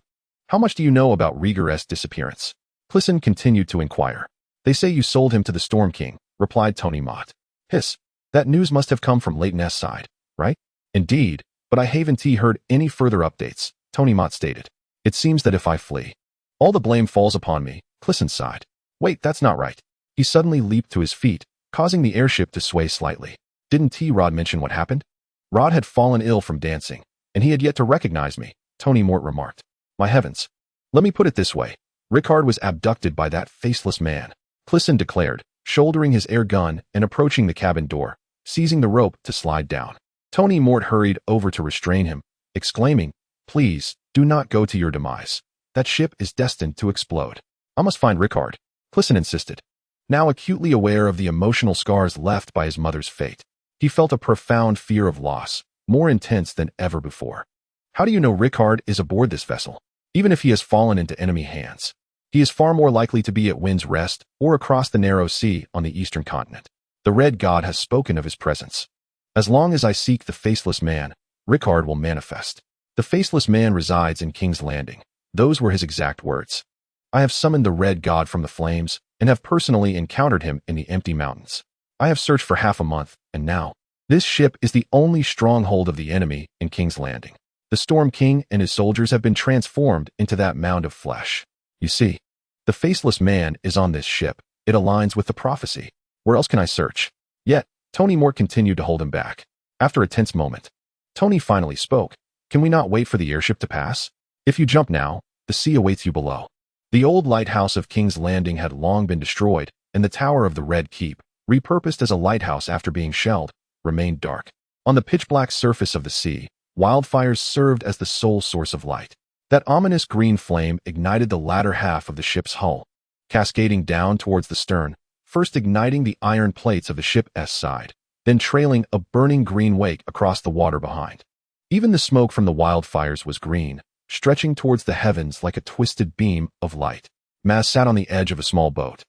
How much do you know about Rhaegar's disappearance? Clisen continued to inquire. They say you sold him to the Storm King, replied Tony Mott. Hiss. That news must have come from Leighton's side, right? Indeed, but I haven't heard any further updates, Tony Mott stated. It seems that if I flee, all the blame falls upon me, Clisen sighed. Wait, that's not right. He suddenly leaped to his feet, causing the airship to sway slightly. Didn't Rod mention what happened? Rod had fallen ill from dancing, and he had yet to recognize me, Tony Mort remarked. My heavens. Let me put it this way. Rickard was abducted by that faceless man, Clisen declared, shouldering his air gun and approaching the cabin door, seizing the rope to slide down. Tony Mort hurried over to restrain him, exclaiming, Please, do not go to your demise. That ship is destined to explode. I must find Rickard, Clisen insisted. Now acutely aware of the emotional scars left by his mother's fate, he felt a profound fear of loss, more intense than ever before. How do you know Rickard is aboard this vessel? Even if he has fallen into enemy hands, he is far more likely to be at Wind's Rest or across the narrow sea on the eastern continent. The Red God has spoken of his presence. As long as I seek the faceless man, Rickard will manifest. The faceless man resides in King's Landing. Those were his exact words. I have summoned the Red God from the flames and have personally encountered him in the empty mountains. I have searched for half a month, and now, this ship is the only stronghold of the enemy in King's Landing. The Storm King and his soldiers have been transformed into that mound of flesh. You see, the faceless man is on this ship. It aligns with the prophecy. Where else can I search? Yet, Tony Mort continued to hold him back. After a tense moment, Tony finally spoke. Can we not wait for the airship to pass? If you jump now, the sea awaits you below. The old lighthouse of King's Landing had long been destroyed, and the tower of the Red Keep, repurposed as a lighthouse after being shelled, remained dark. On the pitch-black surface of the sea, wildfires served as the sole source of light. That ominous green flame ignited the latter half of the ship's hull, cascading down towards the stern, first igniting the iron plates of the ship's side, then trailing a burning green wake across the water behind. Even the smoke from the wildfires was green, stretching towards the heavens like a twisted beam of light. Maz sat on the edge of a small boat,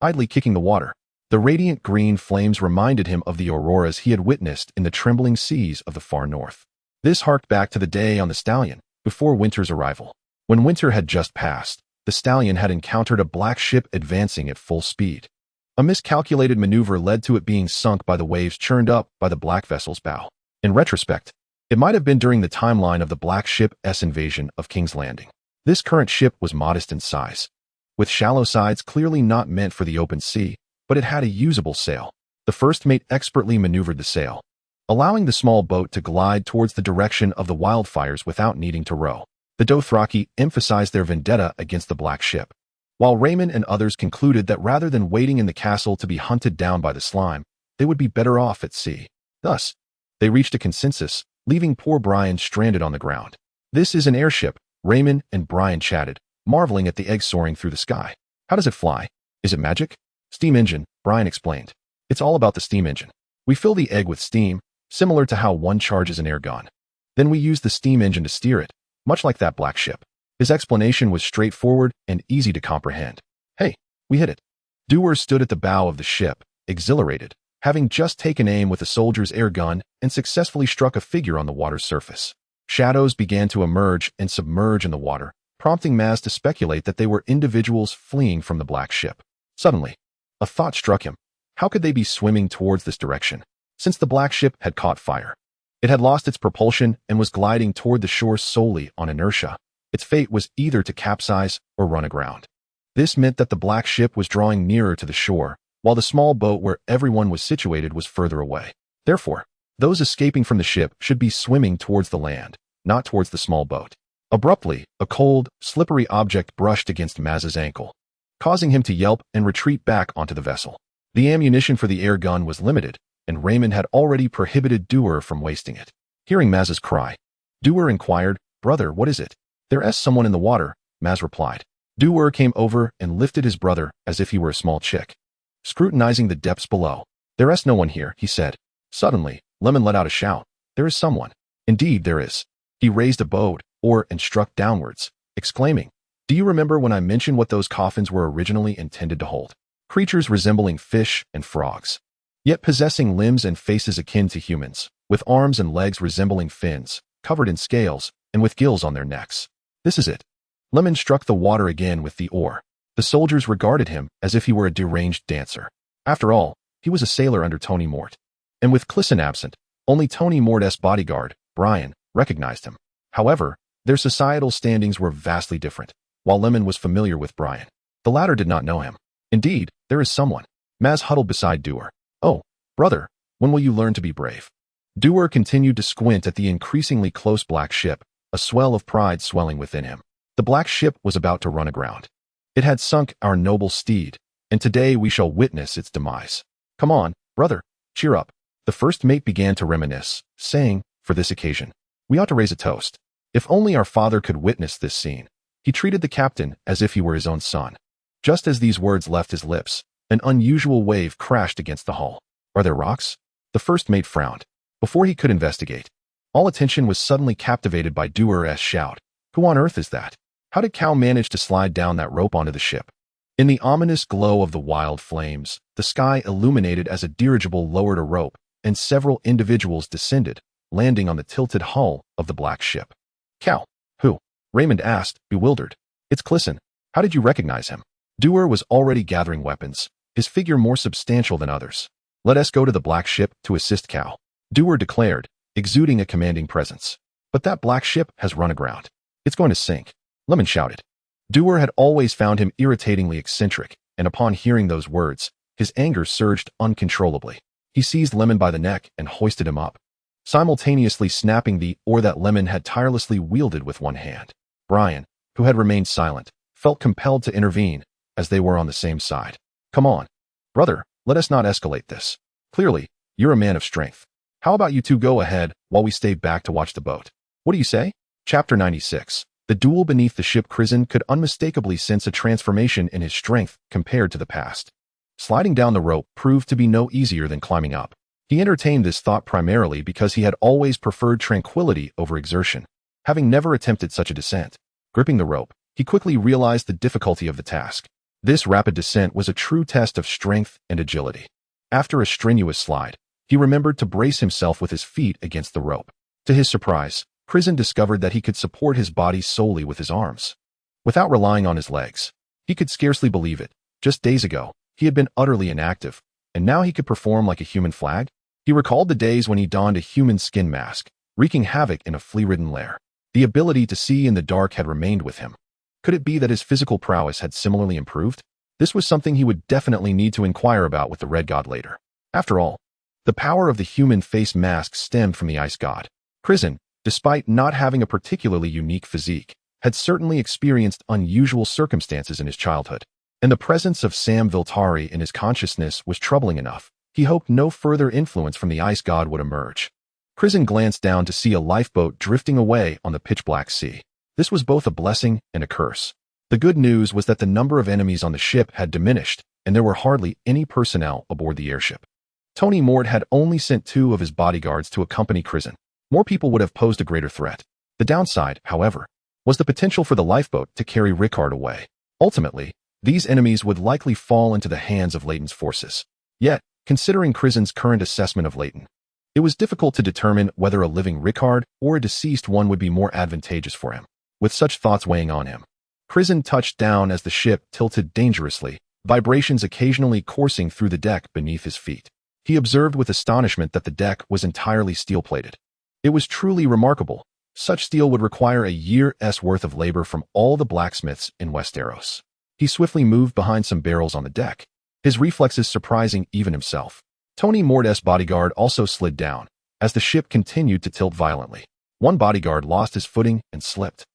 idly kicking the water. The radiant green flames reminded him of the auroras he had witnessed in the trembling seas of the far north. This harked back to the day on the Stallion, before winter's arrival. When winter had just passed, the Stallion had encountered a black ship advancing at full speed. A miscalculated maneuver led to it being sunk by the waves churned up by the black vessel's bow. In retrospect, it might have been during the timeline of the black ship's invasion of King's Landing. This current ship was modest in size, with shallow sides clearly not meant for the open sea, but it had a usable sail. The first mate expertly maneuvered the sail, allowing the small boat to glide towards the direction of the wildfires without needing to row. The Dothraki emphasized their vendetta against the black ship, while Raymond and others concluded that rather than waiting in the castle to be hunted down by the slime, they would be better off at sea. Thus, they reached a consensus, leaving poor Brian stranded on the ground. This is an airship, Raymond and Brian chatted, marveling at the egg soaring through the sky. How does it fly? Is it magic? Steam engine, Brian explained. It's all about the steam engine. We fill the egg with steam, similar to how one charges an air gun. Then we use the steam engine to steer it, much like that black ship. His explanation was straightforward and easy to comprehend. Hey, we hit it. Dewar stood at the bow of the ship, exhilarated, having just taken aim with a soldier's air gun and successfully struck a figure on the water's surface. Shadows began to emerge and submerge in the water, prompting Maz to speculate that they were individuals fleeing from the black ship. Suddenly, a thought struck him. How could they be swimming towards this direction? Since the black ship had caught fire, it had lost its propulsion and was gliding toward the shore solely on inertia. Its fate was either to capsize or run aground. This meant that the black ship was drawing nearer to the shore, while the small boat where everyone was situated was further away. Therefore, those escaping from the ship should be swimming towards the land, not towards the small boat. Abruptly, a cold, slippery object brushed against Maz's ankle, causing him to yelp and retreat back onto the vessel. The ammunition for the air gun was limited, and Raymond had already prohibited Doer from wasting it. Hearing Maz's cry, Doer inquired, "Brother, what is it?" "There's someone in the water," Maz replied. Doer came over and lifted his brother as if he were a small chick, scrutinizing the depths below. "There's no one here," he said. Suddenly, Lemon let out a shout. "There is someone." "Indeed, there is." He raised a boat, oar, and struck downwards, exclaiming, "Do you remember when I mentioned what those coffins were originally intended to hold? Creatures resembling fish and frogs, yet possessing limbs and faces akin to humans, with arms and legs resembling fins, covered in scales, and with gills on their necks. This is it." Lemon struck the water again with the oar. The soldiers regarded him as if he were a deranged dancer. After all, he was a sailor under Tony Mort. And with Crisen absent, only Tony Mort's bodyguard, Brian, recognized him. However, their societal standings were vastly different. While Lemon was familiar with Brian, the latter did not know him. "Indeed, there is someone." Maz huddled beside Doer. "Oh, brother, when will you learn to be brave?" Doer continued to squint at the increasingly close black ship, a swell of pride swelling within him. The black ship was about to run aground. It had sunk our noble steed, and today we shall witness its demise. "Come on, brother, cheer up." The first mate began to reminisce, saying, "For this occasion, we ought to raise a toast. If only our father could witness this scene." He treated the captain as if he were his own son. Just as these words left his lips, an unusual wave crashed against the hull. "Are there rocks?" The first mate frowned. Before he could investigate, all attention was suddenly captivated by Doer's shout. "Who on earth is that? How did Cal manage to slide down that rope onto the ship?" In the ominous glow of the wild flames, the sky illuminated as a dirigible lowered a rope, and several individuals descended, landing on the tilted hull of the black ship. "Cal? Who?" Raymond asked, bewildered. "It's Crisen. How did you recognize him?" Doer was already gathering weapons, his figure more substantial than others. "Let us go to the black ship to assist Cal," Doer declared, exuding a commanding presence. "But that black ship has run aground. It's going to sink," Lemon shouted. Doer had always found him irritatingly eccentric, and upon hearing those words, his anger surged uncontrollably. He seized Lemon by the neck and hoisted him up, simultaneously snapping the oar that Lemon had tirelessly wielded with one hand. Brian, who had remained silent, felt compelled to intervene, as they were on the same side. "Come on, brother, let us not escalate this. Clearly, you're a man of strength. How about you two go ahead while we stay back to watch the boat? What do you say?" Chapter 96. The duel beneath the ship. Crisen could unmistakably sense a transformation in his strength compared to the past. Sliding down the rope proved to be no easier than climbing up. He entertained this thought primarily because he had always preferred tranquility over exertion, having never attempted such a descent. Gripping the rope, he quickly realized the difficulty of the task. This rapid descent was a true test of strength and agility. After a strenuous slide, he remembered to brace himself with his feet against the rope. To his surprise, Crisen discovered that he could support his body solely with his arms, without relying on his legs. He could scarcely believe it. Just days ago, he had been utterly inactive, and now he could perform like a human flag? He recalled the days when he donned a human skin mask, wreaking havoc in a flea-ridden lair. The ability to see in the dark had remained with him. Could it be that his physical prowess had similarly improved? This was something he would definitely need to inquire about with the Red God later. After all, the power of the human face mask stemmed from the Ice God. Crisen, despite not having a particularly unique physique, had certainly experienced unusual circumstances in his childhood, and the presence of Sam Viltari in his consciousness was troubling enough. He hoped no further influence from the Ice God would emerge. Crisen glanced down to see a lifeboat drifting away on the pitch-black sea. This was both a blessing and a curse. The good news was that the number of enemies on the ship had diminished, and there were hardly any personnel aboard the airship. Tony Mort had only sent 2 of his bodyguards to accompany Crisen. More people would have posed a greater threat. The downside, however, was the potential for the lifeboat to carry Rickard away. Ultimately, these enemies would likely fall into the hands of Leighton's forces. Yet, considering Crisen's current assessment of Leighton, it was difficult to determine whether a living Rickard or a deceased one would be more advantageous for him. With such thoughts weighing on him, Crisen touched down as the ship tilted dangerously, vibrations occasionally coursing through the deck beneath his feet. He observed with astonishment that the deck was entirely steel-plated. It was truly remarkable. Such steel would require a year's worth of labor from all the blacksmiths in Westeros. He swiftly moved behind some barrels on the deck, his reflexes surprising even himself. Tony Mort's bodyguard also slid down, as the ship continued to tilt violently. One bodyguard lost his footing and slipped.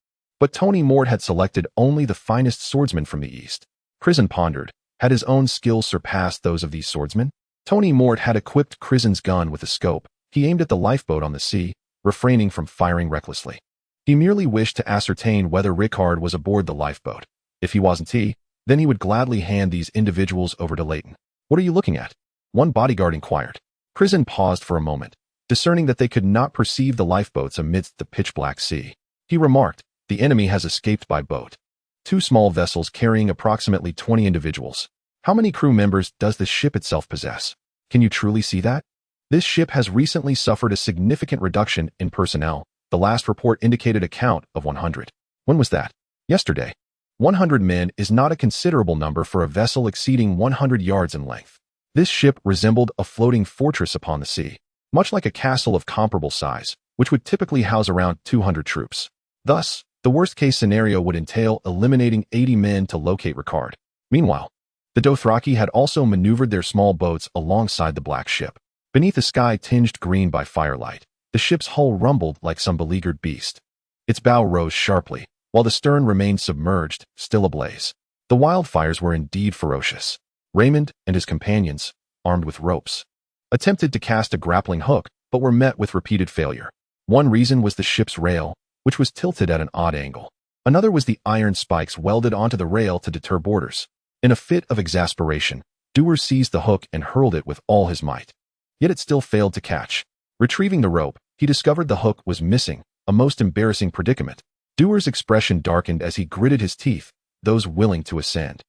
But Tony Mort had selected only the finest swordsmen from the east. Crisen pondered, had his own skills surpassed those of these swordsmen? Tony Mort had equipped Crisen's gun with a scope. He aimed at the lifeboat on the sea, refraining from firing recklessly. He merely wished to ascertain whether Rickard was aboard the lifeboat. If he wasn't, then he would gladly hand these individuals over to Leighton. "What are you looking at?" one bodyguard inquired. Crisen paused for a moment, discerning that they could not perceive the lifeboats amidst the pitch-black sea. He remarked, "The enemy has escaped by boat. 2 small vessels carrying approximately 20 individuals. How many crew members does the ship itself possess? Can you truly see that? This ship has recently suffered a significant reduction in personnel. The last report indicated a count of 100. When was that? Yesterday. 100 men is not a considerable number for a vessel exceeding 100 yards in length. This ship resembled a floating fortress upon the sea, much like a castle of comparable size, which would typically house around 200 troops. Thus, the worst-case scenario would entail eliminating 80 men to locate Rickard. Meanwhile, the Dothraki had also maneuvered their small boats alongside the black ship. Beneath a sky tinged green by firelight, the ship's hull rumbled like some beleaguered beast. Its bow rose sharply, while the stern remained submerged, still ablaze. The wildfires were indeed ferocious. Raymond and his companions, armed with ropes, attempted to cast a grappling hook, but were met with repeated failure. One reason was the ship's rail, which was tilted at an odd angle. Another was the iron spikes welded onto the rail to deter boarders. In a fit of exasperation, Dewar seized the hook and hurled it with all his might. Yet it still failed to catch. Retrieving the rope, he discovered the hook was missing, a most embarrassing predicament. Dewar's expression darkened as he gritted his teeth, those willing to ascend.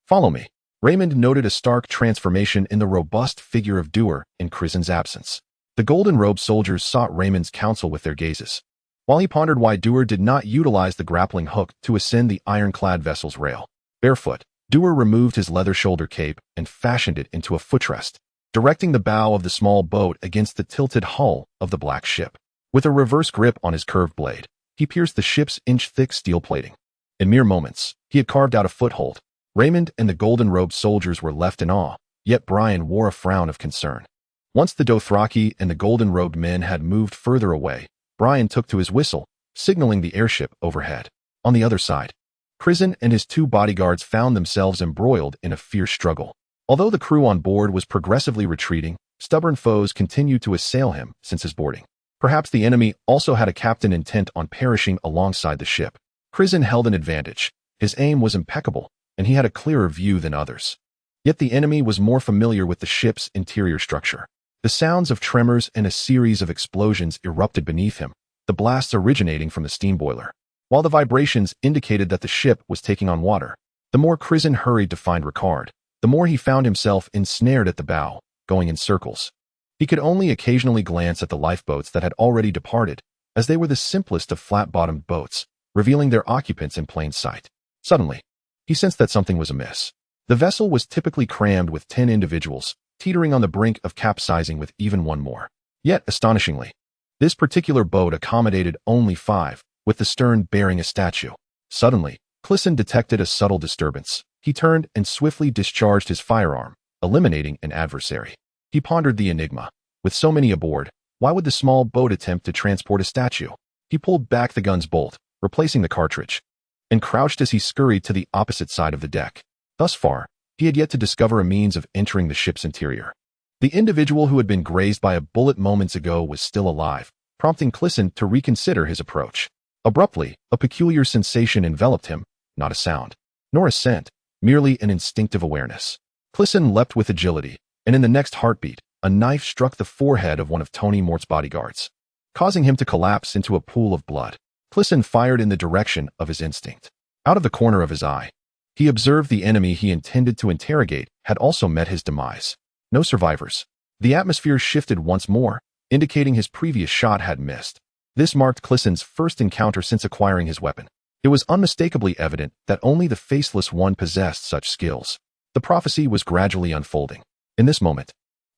"Follow me." Raymond noted a stark transformation in the robust figure of Dewar in Crisen's absence. The golden-robed soldiers sought Raymond's counsel with their gazes, while he pondered why Dewar did not utilize the grappling hook to ascend the ironclad vessel's rail. Barefoot, Dewar removed his leather shoulder cape and fashioned it into a footrest, directing the bow of the small boat against the tilted hull of the black ship. With a reverse grip on his curved blade, he pierced the ship's inch-thick steel plating. In mere moments, he had carved out a foothold. Raymond and the golden-robed soldiers were left in awe, yet Brian wore a frown of concern. Once the Dothraki and the golden-robed men had moved further away, Brian took to his whistle, signaling the airship overhead. On the other side, Crisen and his 2 bodyguards found themselves embroiled in a fierce struggle. Although the crew on board was progressively retreating, stubborn foes continued to assail him since his boarding. Perhaps the enemy also had a captain intent on perishing alongside the ship. Crisen held an advantage. His aim was impeccable, and he had a clearer view than others. Yet the enemy was more familiar with the ship's interior structure. The sounds of tremors and a series of explosions erupted beneath him, the blasts originating from the steam boiler. While the vibrations indicated that the ship was taking on water, the more Crisen hurried to find Rickard, the more he found himself ensnared at the bow, going in circles. He could only occasionally glance at the lifeboats that had already departed, as they were the simplest of flat-bottomed boats, revealing their occupants in plain sight. Suddenly, he sensed that something was amiss. The vessel was typically crammed with 10 individuals, teetering on the brink of capsizing with even one more. Yet, astonishingly, this particular boat accommodated only 5, with the stern bearing a statue. Suddenly, Crisen detected a subtle disturbance. He turned and swiftly discharged his firearm, eliminating an adversary. He pondered the enigma. With so many aboard, why would the small boat attempt to transport a statue? He pulled back the gun's bolt, replacing the cartridge, and crouched as he scurried to the opposite side of the deck. Thus far, he had yet to discover a means of entering the ship's interior. The individual who had been grazed by a bullet moments ago was still alive, prompting Crisen to reconsider his approach. Abruptly, a peculiar sensation enveloped him, not a sound, nor a scent, merely an instinctive awareness. Crisen leapt with agility, and in the next heartbeat, a knife struck the forehead of one of Tony Mort's bodyguards, causing him to collapse into a pool of blood. Crisen fired in the direction of his instinct. Out of the corner of his eye, he observed the enemy he intended to interrogate had also met his demise. No survivors. The atmosphere shifted once more, indicating his previous shot had missed. This marked Crisen's first encounter since acquiring his weapon. It was unmistakably evident that only the Faceless One possessed such skills. The prophecy was gradually unfolding. In this moment,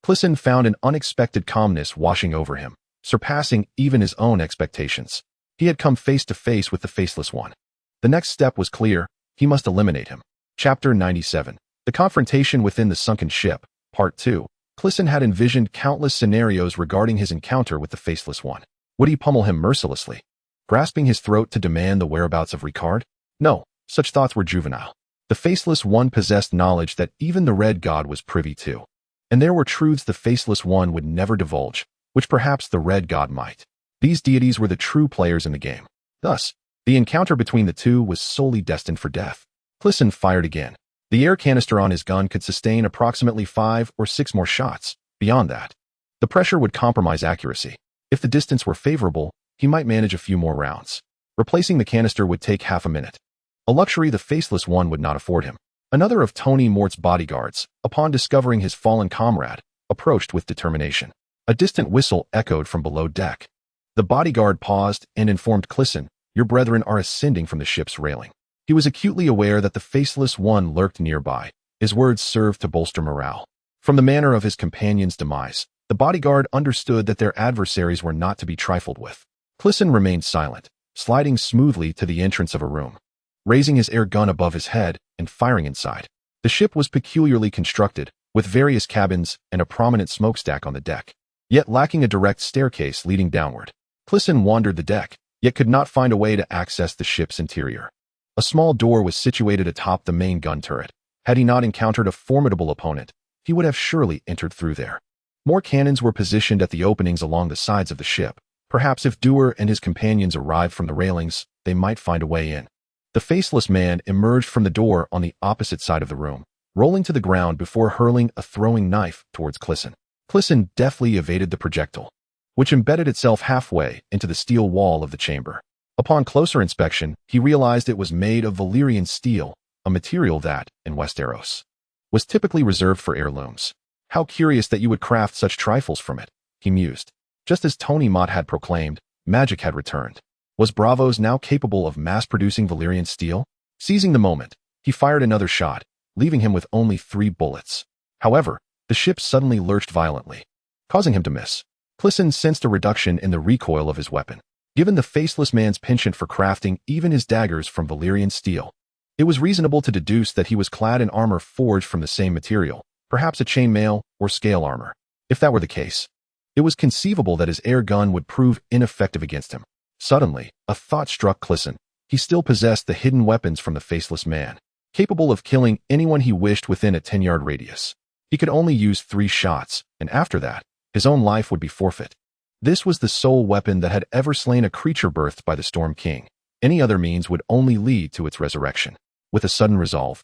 Crisen found an unexpected calmness washing over him, surpassing even his own expectations. He had come face to face with the Faceless One. The next step was clear. He must eliminate him. Chapter 97. The Confrontation Within the Sunken Ship, Part 2. Crisen had envisioned countless scenarios regarding his encounter with the Faceless One. Would he pummel him mercilessly, grasping his throat to demand the whereabouts of Rickard? No, such thoughts were juvenile. The Faceless One possessed knowledge that even the Red God was privy to. And there were truths the Faceless One would never divulge, which perhaps the Red God might. These deities were the true players in the game. Thus, the encounter between the two was solely destined for death. Crisen fired again. The air canister on his gun could sustain approximately 5 or 6 more shots. Beyond that, the pressure would compromise accuracy. If the distance were favorable, he might manage a few more rounds. Replacing the canister would take half a minute, a luxury the Faceless One would not afford him. Another of Tony Mort's bodyguards, upon discovering his fallen comrade, approached with determination. A distant whistle echoed from below deck. The bodyguard paused and informed Crisen, "Your brethren are ascending from the ship's railing." He was acutely aware that the Faceless One lurked nearby. His words served to bolster morale. From the manner of his companion's demise, the bodyguard understood that their adversaries were not to be trifled with. Crisen remained silent, sliding smoothly to the entrance of a room, raising his air gun above his head and firing inside. The ship was peculiarly constructed, with various cabins and a prominent smokestack on the deck, yet lacking a direct staircase leading downward. Crisen wandered the deck, yet could not find a way to access the ship's interior. A small door was situated atop the main gun turret. Had he not encountered a formidable opponent, he would have surely entered through there. More cannons were positioned at the openings along the sides of the ship. Perhaps if Dewar and his companions arrived from the railings, they might find a way in. The Faceless Man emerged from the door on the opposite side of the room, rolling to the ground before hurling a throwing knife towards Crisen. Crisen deftly evaded the projectile, which embedded itself halfway into the steel wall of the chamber. Upon closer inspection, he realized it was made of Valyrian steel, a material that, in Westeros, was typically reserved for heirlooms. How curious that you would craft such trifles from it, he mused. Just as Tony Mott had proclaimed, magic had returned. Was Braavos now capable of mass-producing Valyrian steel? Seizing the moment, he fired another shot, leaving him with only 3 bullets. However, the ship suddenly lurched violently, causing him to miss. Crisen sensed a reduction in the recoil of his weapon. Given the Faceless Man's penchant for crafting even his daggers from Valyrian steel, it was reasonable to deduce that he was clad in armor forged from the same material, perhaps a chainmail or scale armor. If that were the case, it was conceivable that his air gun would prove ineffective against him. Suddenly, a thought struck Crisen. He still possessed the hidden weapons from the Faceless Man, capable of killing anyone he wished within a 10-yard radius. He could only use 3 shots, and after that, his own life would be forfeit. This was the sole weapon that had ever slain a creature birthed by the Storm King. Any other means would only lead to its resurrection. With a sudden resolve,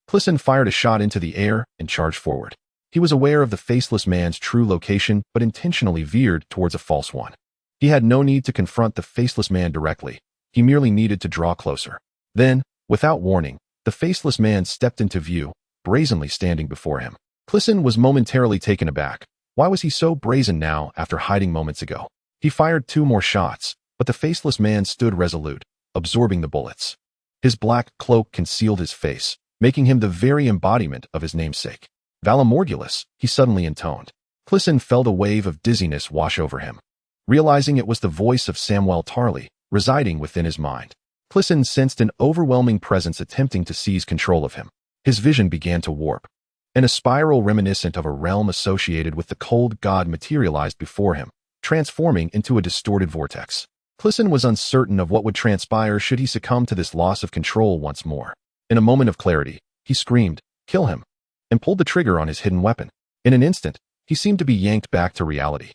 Crisen fired a shot into the air and charged forward. He was aware of the Faceless Man's true location, but intentionally veered towards a false one. He had no need to confront the Faceless Man directly. He merely needed to draw closer. Then, without warning, the Faceless Man stepped into view, brazenly standing before him. Crisen was momentarily taken aback. Why was he so brazen now after hiding moments ago? He fired 2 more shots, but the Faceless Man stood resolute, absorbing the bullets. His black cloak concealed his face, making him the very embodiment of his namesake. Valamorgulus, he suddenly intoned. Crisen felt a wave of dizziness wash over him, realizing it was the voice of Samwell Tarly, residing within his mind. Crisen sensed an overwhelming presence attempting to seize control of him. His vision began to warp, and a spiral reminiscent of a realm associated with the cold god materialized before him, transforming into a distorted vortex. Crisen was uncertain of what would transpire should he succumb to this loss of control once more. In a moment of clarity, he screamed, "Kill him," and pulled the trigger on his hidden weapon. In an instant, he seemed to be yanked back to reality.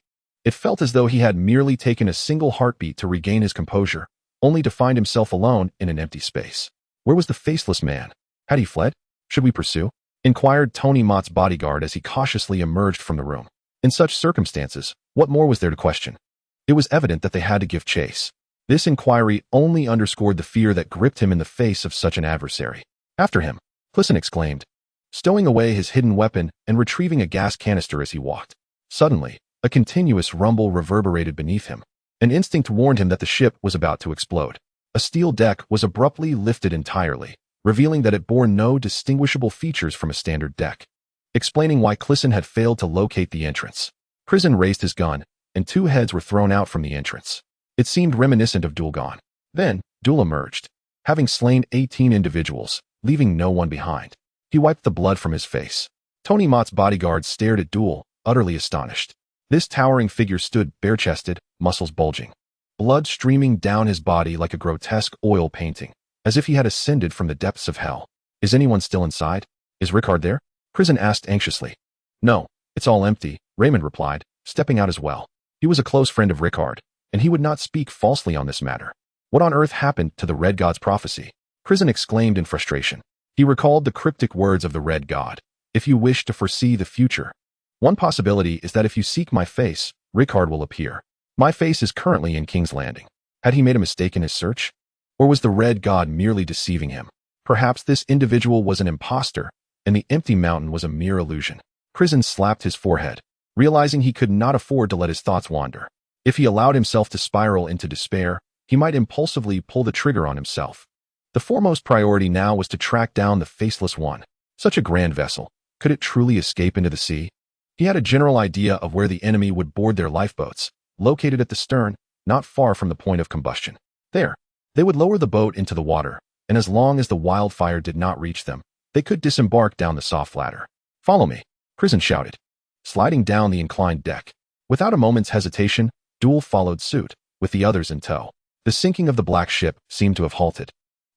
It felt as though he had merely taken a single heartbeat to regain his composure, only to find himself alone in an empty space. Where was the Faceless Man? Had he fled? Should we pursue? Inquired Tony Mott's bodyguard as he cautiously emerged from the room. In such circumstances, what more was there to question? It was evident that they had to give chase. This inquiry only underscored the fear that gripped him in the face of such an adversary. After him, Crisen exclaimed, stowing away his hidden weapon and retrieving a gas canister as he walked. Suddenly, a continuous rumble reverberated beneath him. An instinct warned him that the ship was about to explode. A steel deck was abruptly lifted entirely, revealing that it bore no distinguishable features from a standard deck, explaining why Crisen had failed to locate the entrance. Crisen raised his gun, and 2 heads were thrown out from the entrance. It seemed reminiscent of Dulgon. Then, Dul emerged, having slain 18 individuals, leaving no one behind. He wiped the blood from his face. Tony Mott's bodyguards stared at Dul, utterly astonished. This towering figure stood bare-chested, muscles bulging, blood streaming down his body like a grotesque oil painting, as if he had ascended from the depths of hell. Is anyone still inside? Is Rickard there? Crisen asked anxiously. No, It's all empty, Raymond replied, stepping out as well. He was a close friend of Rickard, and he would not speak falsely on this matter. What on earth happened to the Red God's prophecy? Crisen exclaimed in frustration. He recalled the cryptic words of the Red God. If you wish to foresee the future. One possibility is that if you seek my face, Rickard will appear. My face is currently in King's Landing. Had he made a mistake in his search? Or was the Red God merely deceiving him? Perhaps this individual was an imposter, and the empty mountain was a mere illusion. Crisen slapped his forehead, realizing he could not afford to let his thoughts wander. If he allowed himself to spiral into despair, he might impulsively pull the trigger on himself. The foremost priority now was to track down the Faceless One. Such a grand vessel. Could it truly escape into the sea? He had a general idea of where the enemy would board their lifeboats, located at the stern, not far from the point of combustion. There, they would lower the boat into the water, and as long as the wildfire did not reach them, they could disembark down the soft ladder. Follow me, Crisen shouted, sliding down the inclined deck. Without a moment's hesitation, Duel followed suit, with the others in tow. The sinking of the black ship seemed to have halted,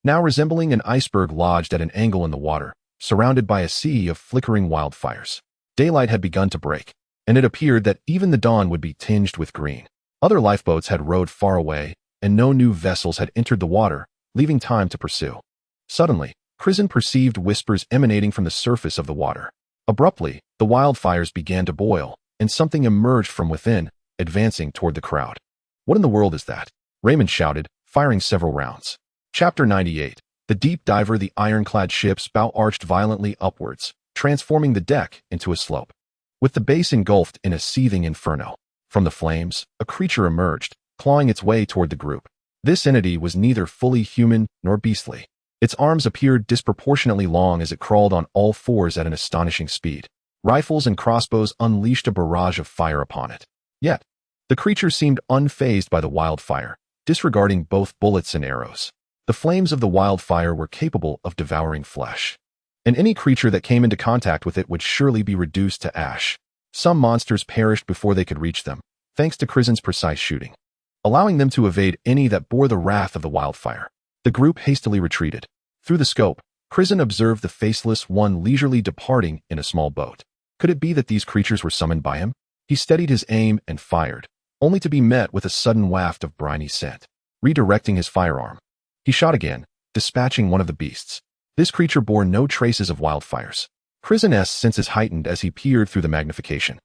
now resembling an iceberg lodged at an angle in the water, surrounded by a sea of flickering wildfires. Daylight had begun to break, and it appeared that even the dawn would be tinged with green. Other lifeboats had rowed far away, and no new vessels had entered the water, leaving time to pursue. Suddenly, Crisen perceived whispers emanating from the surface of the water. Abruptly, the wildfires began to boil, and something emerged from within, advancing toward the crowd. What in the world is that? Raymond shouted, firing several rounds. Chapter 98. The deep diver. The ironclad ship's bow arched violently upwards, transforming the deck into a slope. With the base engulfed in a seething inferno. From the flames, a creature emerged, clawing its way toward the group. This entity was neither fully human nor beastly. Its arms appeared disproportionately long as it crawled on all fours at an astonishing speed. Rifles and crossbows unleashed a barrage of fire upon it. Yet, the creature seemed unfazed by the wildfire, disregarding both bullets and arrows. The flames of the wildfire were capable of devouring flesh, and any creature that came into contact with it would surely be reduced to ash. Some monsters perished before they could reach them, thanks to Crisen's precise shooting, allowing them to evade any that bore the wrath of the wildfire. The group hastily retreated. Through the scope, Crisen observed the Faceless One leisurely departing in a small boat. Could it be that these creatures were summoned by him? He steadied his aim and fired, only to be met with a sudden waft of briny scent. Redirecting his firearm, he shot again, dispatching one of the beasts. This creature bore no traces of wildfires. Crisen's senses heightened as he peered through the magnification.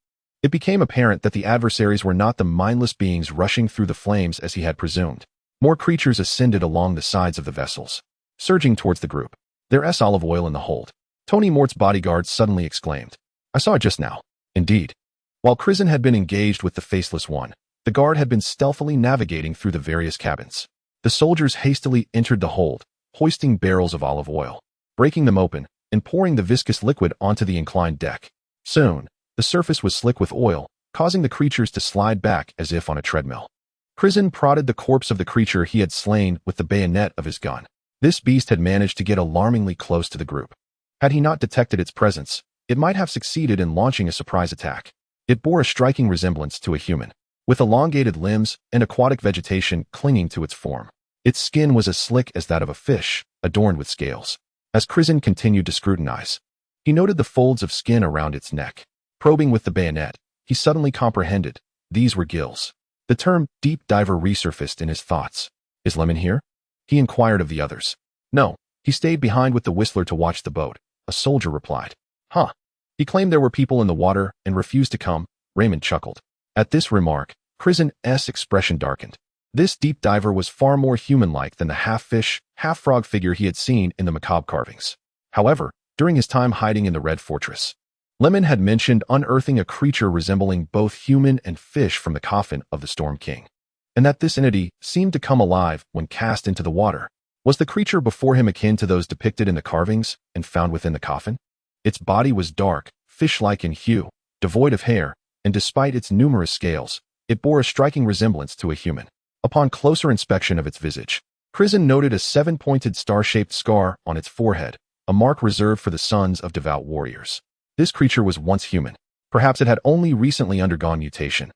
It became apparent that the adversaries were not the mindless beings rushing through the flames as he had presumed. More creatures ascended along the sides of the vessels, surging towards the group. There's olive oil in the hold. Tony Mort's bodyguard suddenly exclaimed. I saw it just now. Indeed. While Crisen had been engaged with the Faceless One, the guard had been stealthily navigating through the various cabins. The soldiers hastily entered the hold, hoisting barrels of olive oil, breaking them open, and pouring the viscous liquid onto the inclined deck. Soon, the surface was slick with oil, causing the creatures to slide back as if on a treadmill. Crisen prodded the corpse of the creature he had slain with the bayonet of his gun. This beast had managed to get alarmingly close to the group. Had he not detected its presence, it might have succeeded in launching a surprise attack. It bore a striking resemblance to a human, with elongated limbs and aquatic vegetation clinging to its form. Its skin was as slick as that of a fish, adorned with scales. As Crisen continued to scrutinize, he noted the folds of skin around its neck. Probing with the bayonet, he suddenly comprehended. These were gills. The term deep diver resurfaced in his thoughts. Is Lemon here? He inquired of the others. No, he stayed behind with the Whistler to watch the boat, a soldier replied. Huh. He claimed there were people in the water and refused to come. Raymond chuckled. At this remark, Crisen's expression darkened. This deep diver was far more human-like than the half-fish, half-frog figure he had seen in the macabre carvings. However, during his time hiding in the Red Fortress, Lemon had mentioned unearthing a creature resembling both human and fish from the coffin of the Storm King, and that this entity seemed to come alive when cast into the water. Was the creature before him akin to those depicted in the carvings and found within the coffin? Its body was dark, fish-like in hue, devoid of hair, and despite its numerous scales, it bore a striking resemblance to a human. Upon closer inspection of its visage, Crisen noted a 7-pointed star-shaped scar on its forehead, a mark reserved for the sons of devout warriors. This creature was once human. Perhaps it had only recently undergone mutation,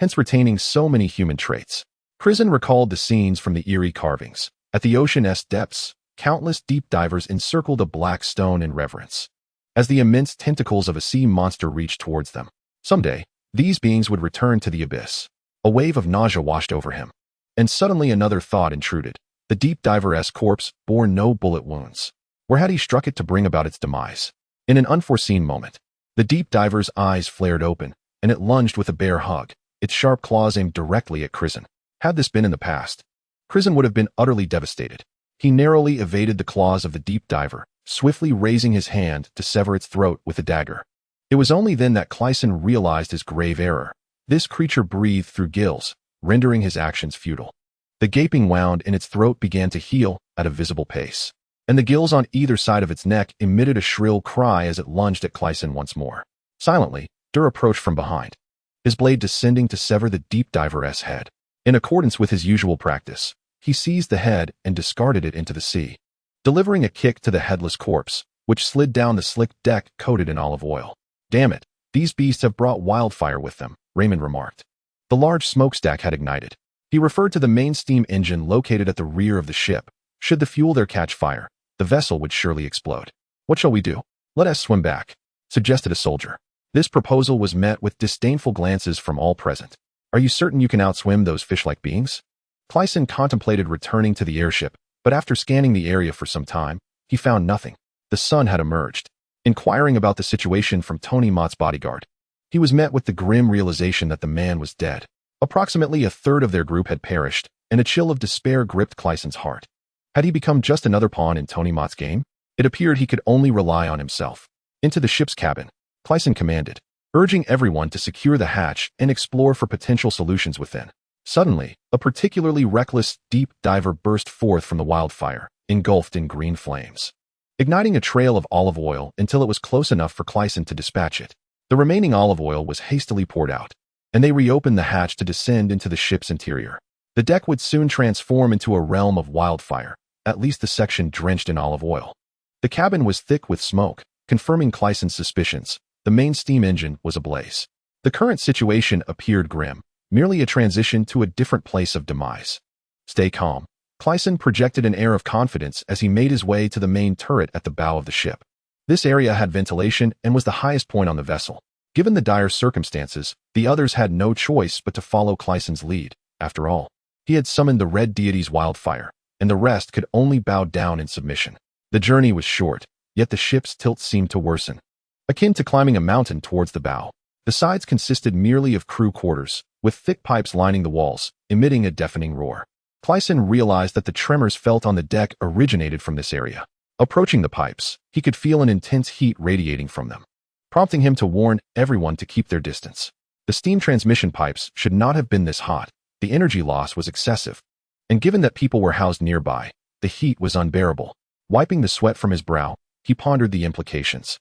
hence retaining so many human traits. Crisen recalled the scenes from the eerie carvings. At the ocean's depths, countless deep divers encircled a black stone in reverence. As the immense tentacles of a sea monster reached towards them, Someday, these beings would return to the abyss. A wave of nausea washed over him. And suddenly another thought intruded. The deep diver's corpse bore no bullet wounds. Where had he struck it to bring about its demise? In an unforeseen moment, the deep diver's eyes flared open, and it lunged with a bare hug, its sharp claws aimed directly at Crisen. Had this been in the past, Crisen would have been utterly devastated. He narrowly evaded the claws of the deep diver, swiftly raising his hand to sever its throat with a dagger. It was only then that Crisen realized his grave error. This creature breathed through gills, rendering his actions futile. The gaping wound in its throat began to heal at a visible pace, and the gills on either side of its neck emitted a shrill cry as it lunged at Crisen once more. Silently, Dur approached from behind, his blade descending to sever the deep diver's head. In accordance with his usual practice, he seized the head and discarded it into the sea, delivering a kick to the headless corpse, which slid down the slick deck coated in olive oil. "Damn it, these beasts have brought wildfire with them," Raymond remarked. The large smokestack had ignited. He referred to the main steam engine located at the rear of the ship. Should the fuel there catch fire, the vessel would surely explode. "What shall we do?" "Let us swim back," suggested a soldier. This proposal was met with disdainful glances from all present. "Are you certain you can outswim those fish-like beings?" Crisen contemplated returning to the airship, but after scanning the area for some time, he found nothing. The sun had emerged. Inquiring about the situation from Tony Mott's bodyguard, he was met with the grim realization that the man was dead. Approximately a third of their group had perished, and a chill of despair gripped Crisen's heart. Had he become just another pawn in Tony Mott's game? It appeared he could only rely on himself. Into the ship's cabin, Crisen commanded, urging everyone to secure the hatch and explore for potential solutions within. Suddenly, a particularly reckless deep diver burst forth from the wildfire, engulfed in green flames, igniting a trail of olive oil until it was close enough for Crisen to dispatch it. The remaining olive oil was hastily poured out, and they reopened the hatch to descend into the ship's interior. The deck would soon transform into a realm of wildfire, at least the section drenched in olive oil. The cabin was thick with smoke, confirming Crisen's suspicions. The main steam engine was ablaze. The current situation appeared grim, merely a transition to a different place of demise. "Stay calm." Crisen projected an air of confidence as he made his way to the main turret at the bow of the ship. This area had ventilation and was the highest point on the vessel. Given the dire circumstances, the others had no choice but to follow Crisen's lead. After all, he had summoned the red deity's wildfire, and the rest could only bow down in submission. The journey was short, yet the ship's tilt seemed to worsen, akin to climbing a mountain towards the bow. The sides consisted merely of crew quarters, with thick pipes lining the walls, emitting a deafening roar. Crisen realized that the tremors felt on the deck originated from this area. Approaching the pipes, he could feel an intense heat radiating from them, prompting him to warn everyone to keep their distance. The steam transmission pipes should not have been this hot. The energy loss was excessive, and given that people were housed nearby, the heat was unbearable. Wiping the sweat from his brow, he pondered the implications.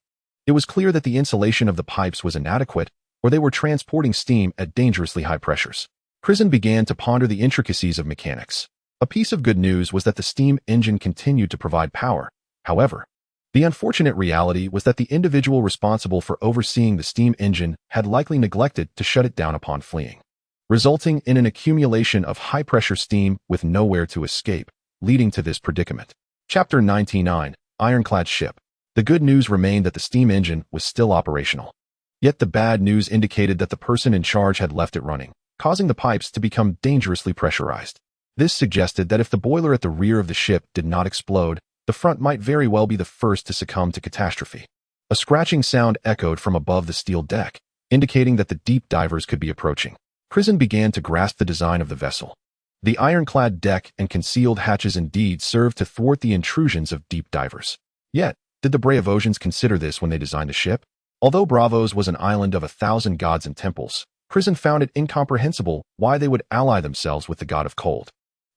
It was clear that the insulation of the pipes was inadequate, or they were transporting steam at dangerously high pressures. Crisen began to ponder the intricacies of mechanics. A piece of good news was that the steam engine continued to provide power. However, the unfortunate reality was that the individual responsible for overseeing the steam engine had likely neglected to shut it down upon fleeing, resulting in an accumulation of high-pressure steam with nowhere to escape, leading to this predicament. Chapter 99, Ironclad Ship. The good news remained that the steam engine was still operational. Yet the bad news indicated that the person in charge had left it running, causing the pipes to become dangerously pressurized. This suggested that if the boiler at the rear of the ship did not explode, the front might very well be the first to succumb to catastrophe. A scratching sound echoed from above the steel deck, indicating that the deep divers could be approaching. Crisen began to grasp the design of the vessel. The ironclad deck and concealed hatches indeed served to thwart the intrusions of deep divers. Yet, did the Braavosians consider this when they designed the ship? Although Braavos was an island of 1,000 gods and temples, Crisen found it incomprehensible why they would ally themselves with the god of cold.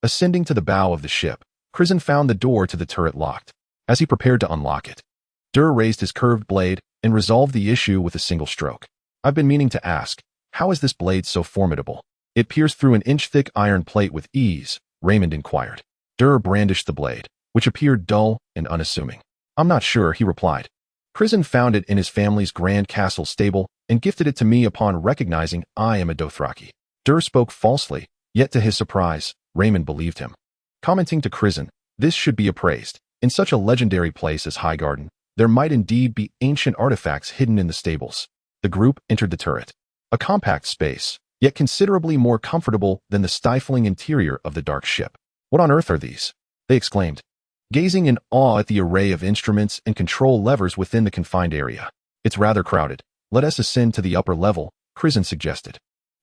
Ascending to the bow of the ship, Crisen found the door to the turret locked. As he prepared to unlock it, Dur raised his curved blade and resolved the issue with a single stroke. "I've been meaning to ask, how is this blade so formidable?" "It pierced through an inch-thick iron plate with ease," Raymond inquired. Dur brandished the blade, which appeared dull and unassuming. "I'm not sure," he replied. "Crisen found it in his family's grand castle stable and gifted it to me upon recognizing I am a Dothraki." Dur spoke falsely, yet to his surprise, Raymond believed him. Commenting to Crisen, "This should be appraised. In such a legendary place as Highgarden, there might indeed be ancient artifacts hidden in the stables." The group entered the turret. A compact space, yet considerably more comfortable than the stifling interior of the dark ship. "What on earth are these?" they exclaimed, gazing in awe at the array of instruments and control levers within the confined area. "It's rather crowded. Let us ascend to the upper level," Crisen suggested.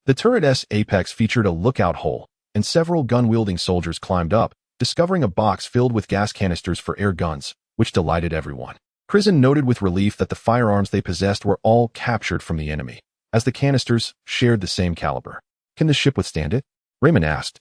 The turret's apex featured a lookout hole, and several gun-wielding soldiers climbed up, discovering a box filled with gas canisters for air guns, which delighted everyone. Crisen noted with relief that the firearms they possessed were all captured from the enemy, as the canisters shared the same caliber. "Can the ship withstand it?" Raymond asked,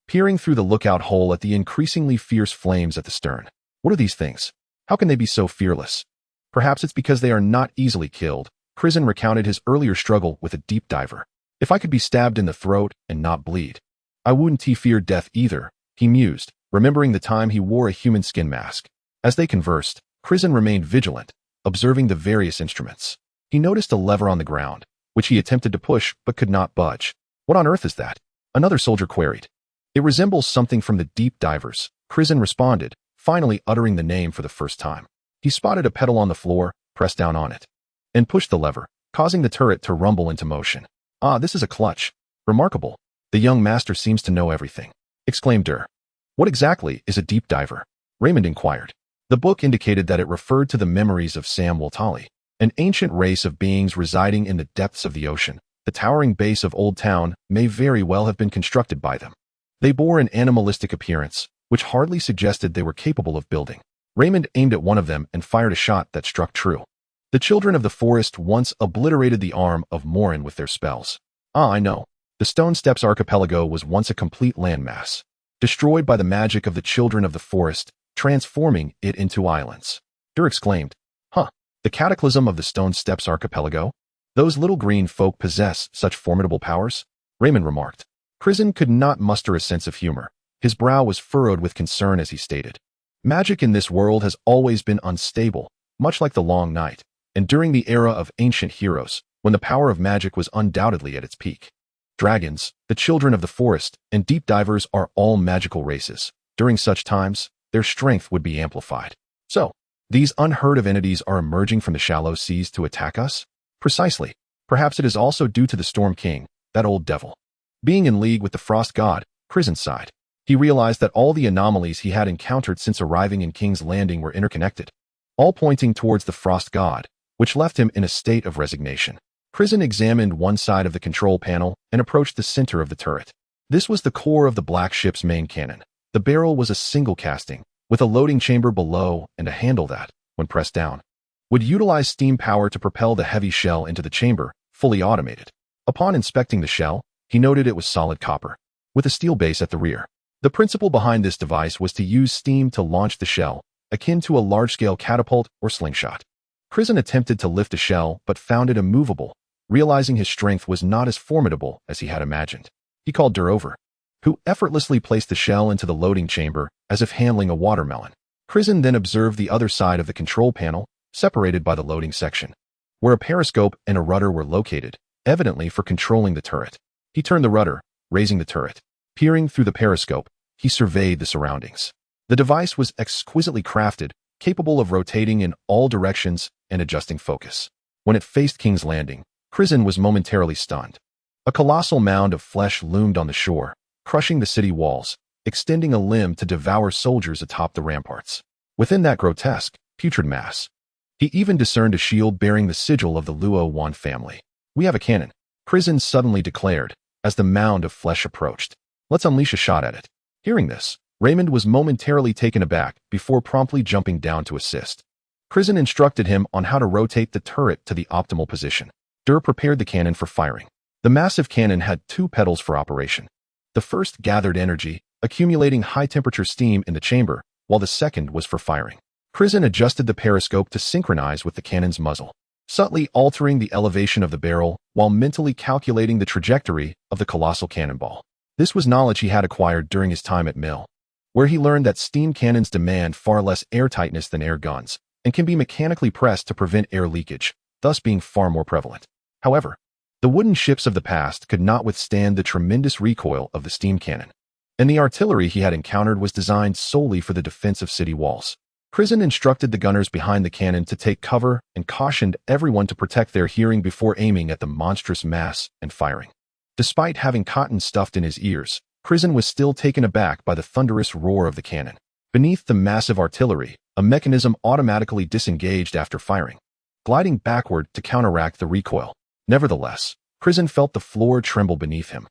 peering through the lookout hole at the increasingly fierce flames at the stern. "What are these things? How can they be so fearless?" "Perhaps it's because they are not easily killed." Crisen recounted his earlier struggle with a deep diver. "If I could be stabbed in the throat and not bleed, I wouldn't fear death either," he mused, remembering the time he wore a human skin mask. As they conversed, Crisen remained vigilant, observing the various instruments. He noticed a lever on the ground, which he attempted to push but could not budge. "What on earth is that?" another soldier queried. "It resembles something from the deep divers," Crisen responded, finally uttering the name for the first time. He spotted a pedal on the floor, pressed down on it, and pushed the lever, causing the turret to rumble into motion. "Ah, this is a clutch. Remarkable. The young master seems to know everything," exclaimed Dur. "What exactly is a deep diver?" Raymond inquired. The book indicated that it referred to the memories of Sam Waltali, an ancient race of beings residing in the depths of the ocean. The towering base of Old Town may very well have been constructed by them. They bore an animalistic appearance, which hardly suggested they were capable of building. Raymond aimed at one of them and fired a shot that struck true. The children of the forest once obliterated the arm of Morin with their spells. "Ah, I know. The Stone Steps Archipelago was once a complete landmass, destroyed by the magic of the children of the forest, transforming it into islands." Dur exclaimed. "Huh, the cataclysm of the Stone Steps Archipelago? Those little green folk possess such formidable powers?" Raymond remarked. Crisen could not muster a sense of humor. His brow was furrowed with concern as he stated, "Magic in this world has always been unstable, much like the Long Night, and during the era of ancient heroes, when the power of magic was undoubtedly at its peak. Dragons, the children of the forest, and deep divers are all magical races. During such times, their strength would be amplified. So, these unheard-of entities are emerging from the shallow seas to attack us? Precisely. Perhaps it is also due to the Storm King, that old devil. Being in league with the Frost God," Crisen sighed. He realized that all the anomalies he had encountered since arriving in King's Landing were interconnected, all pointing towards the Frost God, which left him in a state of resignation. Crisen examined one side of the control panel and approached the center of the turret. This was the core of the black ship's main cannon. The barrel was a single casting, with a loading chamber below and a handle that, when pressed down, would utilize steam power to propel the heavy shell into the chamber, fully automated. Upon inspecting the shell, he noted it was solid copper, with a steel base at the rear. The principle behind this device was to use steam to launch the shell, akin to a large-scale catapult or slingshot. Crisen attempted to lift the shell but found it immovable, realizing his strength was not as formidable as he had imagined. He called Dur over, who effortlessly placed the shell into the loading chamber as if handling a watermelon. Crisen then observed the other side of the control panel, separated by the loading section, where a periscope and a rudder were located, evidently for controlling the turret. He turned the rudder, raising the turret. Peering through the periscope, he surveyed the surroundings. The device was exquisitely crafted, capable of rotating in all directions and adjusting focus. When it faced King's Landing, Crisen was momentarily stunned. A colossal mound of flesh loomed on the shore, crushing the city walls, extending a limb to devour soldiers atop the ramparts. Within that grotesque, putrid mass, he even discerned a shield bearing the sigil of the Luo Wan family. "We have a cannon," Crisen suddenly declared, as the mound of flesh approached. "Let's unleash a shot at it." Hearing this, Raymond was momentarily taken aback before promptly jumping down to assist. Crisen instructed him on how to rotate the turret to the optimal position. Dur prepared the cannon for firing. The massive cannon had two pedals for operation. The first gathered energy, accumulating high-temperature steam in the chamber, while the second was for firing. Crisen adjusted the periscope to synchronize with the cannon's muzzle, subtly altering the elevation of the barrel while mentally calculating the trajectory of the colossal cannonball. This was knowledge he had acquired during his time at Mill, where he learned that steam cannons demand far less airtightness than air guns and can be mechanically pressed to prevent air leakage, thus being far more prevalent. However, the wooden ships of the past could not withstand the tremendous recoil of the steam cannon, and the artillery he had encountered was designed solely for the defense of city walls. Crisen instructed the gunners behind the cannon to take cover and cautioned everyone to protect their hearing before aiming at the monstrous mass and firing. Despite having cotton stuffed in his ears, Crisen was still taken aback by the thunderous roar of the cannon. Beneath the massive artillery, a mechanism automatically disengaged after firing, gliding backward to counteract the recoil. Nevertheless, Crisen felt the floor tremble beneath him.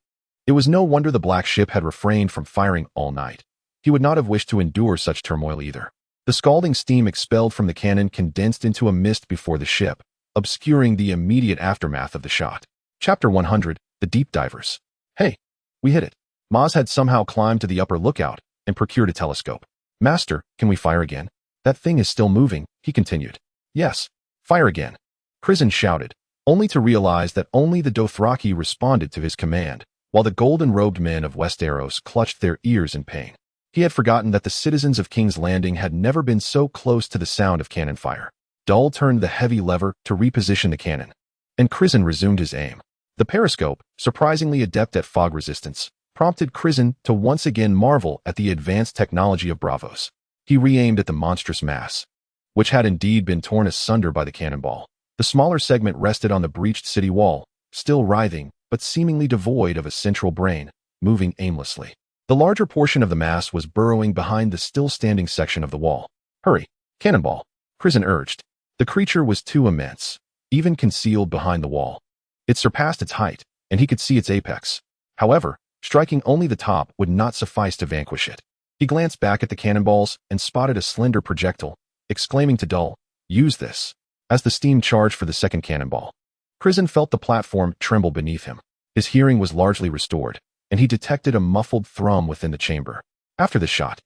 It was no wonder the black ship had refrained from firing all night. He would not have wished to endure such turmoil either. The scalding steam expelled from the cannon condensed into a mist before the ship, obscuring the immediate aftermath of the shot. Chapter 100, The Deep Divers. Hey, we hit it. Maz had somehow climbed to the upper lookout and procured a telescope. Master, can we fire again? That thing is still moving, he continued. Yes, fire again. Crisen shouted, only to realize that only the Dothraki responded to his command, while the golden-robed men of Westeros clutched their ears in pain. He had forgotten that the citizens of King's Landing had never been so close to the sound of cannon fire. Dull turned the heavy lever to reposition the cannon, and Crisen resumed his aim. The periscope, surprisingly adept at fog resistance, prompted Crisen to once again marvel at the advanced technology of Braavos. He re-aimed at the monstrous mass, which had indeed been torn asunder by the cannonball. The smaller segment rested on the breached city wall, still writhing, but seemingly devoid of a central brain, moving aimlessly. The larger portion of the mass was burrowing behind the still-standing section of the wall. Hurry, cannonball, Crisen urged. The creature was too immense, even concealed behind the wall. It surpassed its height, and he could see its apex. However, striking only the top would not suffice to vanquish it. He glanced back at the cannonballs and spotted a slender projectile, exclaiming to Dull, use this. As the steam charged for the second cannonball, Crisen felt the platform tremble beneath him. His hearing was largely restored, and he detected a muffled thrum within the chamber. After the shot,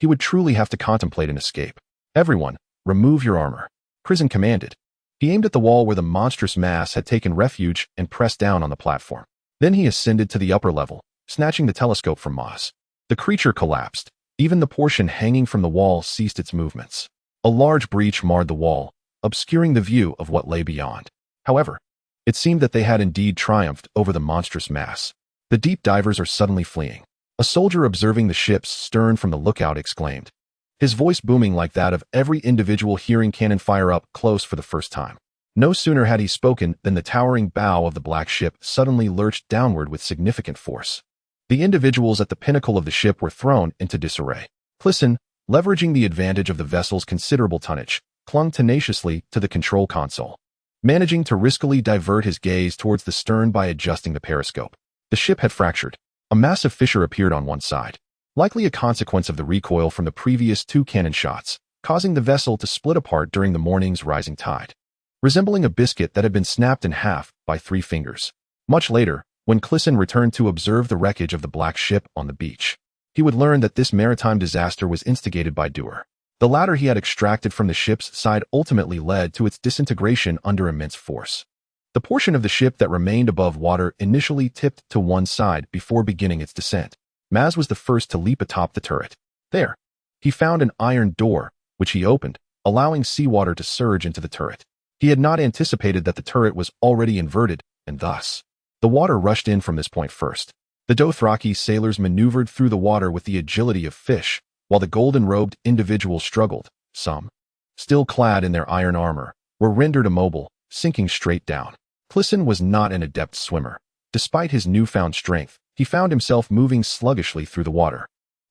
he would truly have to contemplate an escape. Everyone, remove your armor, Crisen commanded. He aimed at the wall where the monstrous mass had taken refuge and pressed down on the platform. Then he ascended to the upper level, snatching the telescope from Maz. The creature collapsed. Even the portion hanging from the wall ceased its movements. A large breach marred the wall, obscuring the view of what lay beyond. However, it seemed that they had indeed triumphed over the monstrous mass. The deep divers are suddenly fleeing. A soldier observing the ship's stern from the lookout exclaimed, his voice booming like that of every individual hearing cannon fire up close for the first time. No sooner had he spoken than the towering bow of the black ship suddenly lurched downward with significant force. The individuals at the pinnacle of the ship were thrown into disarray. Crisen, leveraging the advantage of the vessel's considerable tonnage, clung tenaciously to the control console, managing to riskily divert his gaze towards the stern by adjusting the periscope. The ship had fractured. A massive fissure appeared on one side, likely a consequence of the recoil from the previous two cannon shots, causing the vessel to split apart during the morning's rising tide, resembling a biscuit that had been snapped in half by 3 fingers. Much later, when Crisen returned to observe the wreckage of the black ship on the beach, he would learn that this maritime disaster was instigated by Dewar. The ladder he had extracted from the ship's side ultimately led to its disintegration under immense force. The portion of the ship that remained above water initially tipped to one side before beginning its descent. Maz was the first to leap atop the turret. There, he found an iron door, which he opened, allowing seawater to surge into the turret. He had not anticipated that the turret was already inverted, and thus, the water rushed in from this point first. The Dothraki sailors maneuvered through the water with the agility of fish, while the golden-robed individuals struggled. Some, still clad in their iron armor, were rendered immobile, sinking straight down. Crisen was not an adept swimmer. Despite his newfound strength, he found himself moving sluggishly through the water.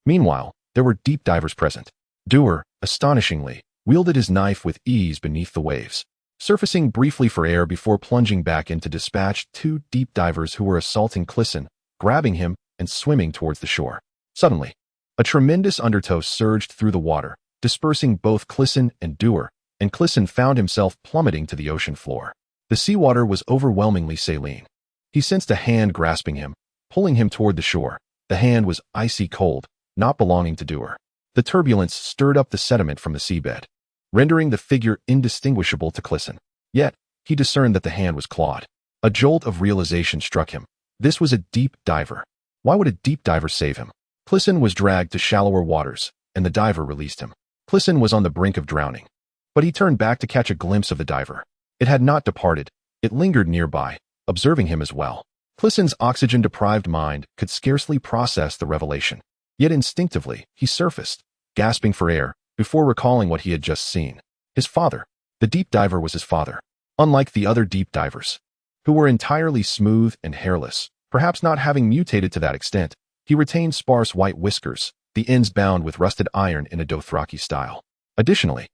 Meanwhile, there were deep divers present. Dewar, astonishingly, wielded his knife with ease beneath the waves, surfacing briefly for air before plunging back in to dispatch 2 deep divers who were assaulting Crisen, grabbing him and swimming towards the shore. Suddenly, a tremendous undertow surged through the water, dispersing both Crisen and Dewar, and Crisen found himself plummeting to the ocean floor. The seawater was overwhelmingly saline. He sensed a hand grasping him, pulling him toward the shore. The hand was icy cold, not belonging to Dewar. The turbulence stirred up the sediment from the seabed, rendering the figure indistinguishable to Crisen. Yet, he discerned that the hand was clawed. A jolt of realization struck him. This was a deep diver. Why would a deep diver save him? Crisen was dragged to shallower waters, and the diver released him. Crisen was on the brink of drowning, but he turned back to catch a glimpse of the diver. It had not departed. It lingered nearby, observing him as well. Crisen's oxygen-deprived mind could scarcely process the revelation. Yet instinctively, he surfaced, gasping for air, before recalling what he had just seen. His father. The deep diver was his father. Unlike the other deep divers, who were entirely smooth and hairless, perhaps not having mutated to that extent, he retained sparse white whiskers, the ends bound with rusted iron in a Dothraki style. Additionally,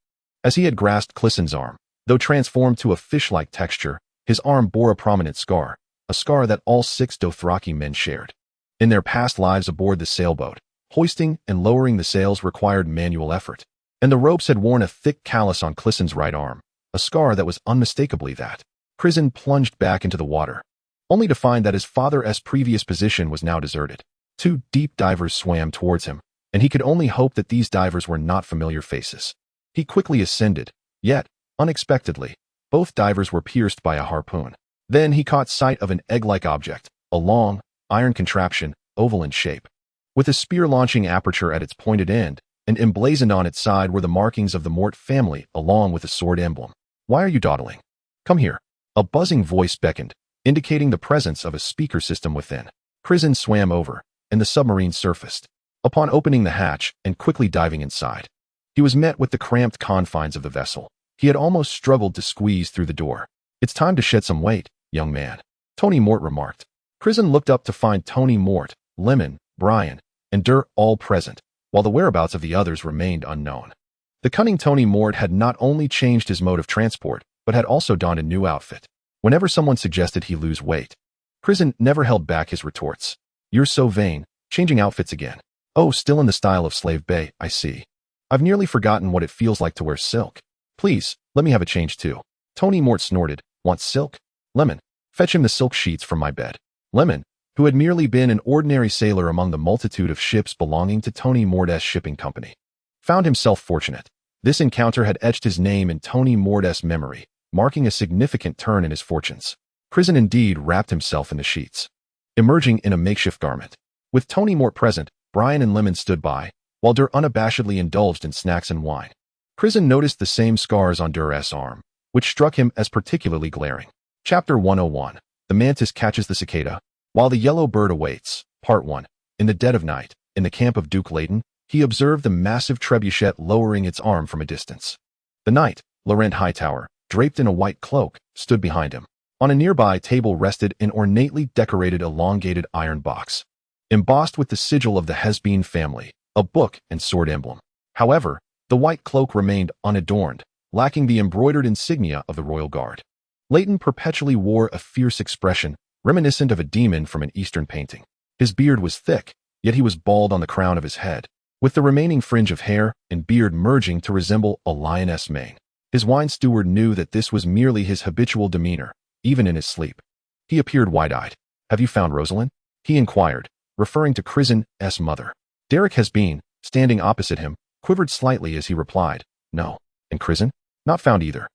as he had grasped Crisen's arm, though transformed to a fish-like texture, his arm bore a prominent scar, a scar that all 6 Dothraki men shared. In their past lives aboard the sailboat, hoisting and lowering the sails required manual effort, and the ropes had worn a thick callus on Crisen's right arm, a scar that was unmistakably that. Crisen plunged back into the water, only to find that his father's previous position was now deserted. 2 deep divers swam towards him, and he could only hope that these divers were not familiar faces. He quickly ascended, yet, unexpectedly, both divers were pierced by a harpoon. Then he caught sight of an egg-like object, a long, iron contraption, oval in shape, with a spear-launching aperture at its pointed end, and emblazoned on its side were the markings of the Mort family along with a sword emblem. "Why are you dawdling? Come here." A buzzing voice beckoned, indicating the presence of a speaker system within. Crisen swam over, and the submarine surfaced. Upon opening the hatch and quickly diving inside, he was met with the cramped confines of the vessel. He had almost struggled to squeeze through the door. "It's time to shed some weight, young man," Tony Mort remarked. Crisen looked up to find Tony Mort, Lemon, Brian, and Dur all present, while the whereabouts of the others remained unknown. The cunning Tony Mort had not only changed his mode of transport, but had also donned a new outfit. Whenever someone suggested he lose weight, Crisen never held back his retorts. "You're so vain, changing outfits again. Oh, still in the style of Slave Bay, I see. I've nearly forgotten what it feels like to wear silk. Please, let me have a change too." Tony Mort snorted. "Want silk? Lemon, fetch him the silk sheets from my bed." Lemon, who had merely been an ordinary sailor among the multitude of ships belonging to Tony Mort's shipping company, found himself fortunate. This encounter had etched his name in Tony Mort's memory, marking a significant turn in his fortunes. Crisen indeed wrapped himself in the sheets, emerging in a makeshift garment. With Tony Mort present, Brian and Lemon stood by, while Dur unabashedly indulged in snacks and wine. Crisen noticed the same scars on Dur's arm, which struck him as particularly glaring. Chapter 101. The Mantis Catches the Cicada. While the Yellow Bird Awaits, Part 1. In the dead of night, in the camp of Duke Leighton, he observed the massive trebuchet lowering its arm from a distance. The knight, Crisen Hightower, draped in a white cloak, stood behind him. On a nearby table rested an ornately decorated elongated iron box, embossed with the sigil of the Heartsbane family, a book and sword emblem. However, the white cloak remained unadorned, lacking the embroidered insignia of the royal guard. Leighton perpetually wore a fierce expression, reminiscent of a demon from an Eastern painting. His beard was thick, yet he was bald on the crown of his head, with the remaining fringe of hair and beard merging to resemble a lioness mane. His wine steward knew that this was merely his habitual demeanor, even in his sleep. He appeared wide-eyed. "Have you found Rosalind?" he inquired, referring to Crisen's mother. Derek Heartsbane, standing opposite him, quivered slightly as he replied, "No." "And Crisen?" "Not found either."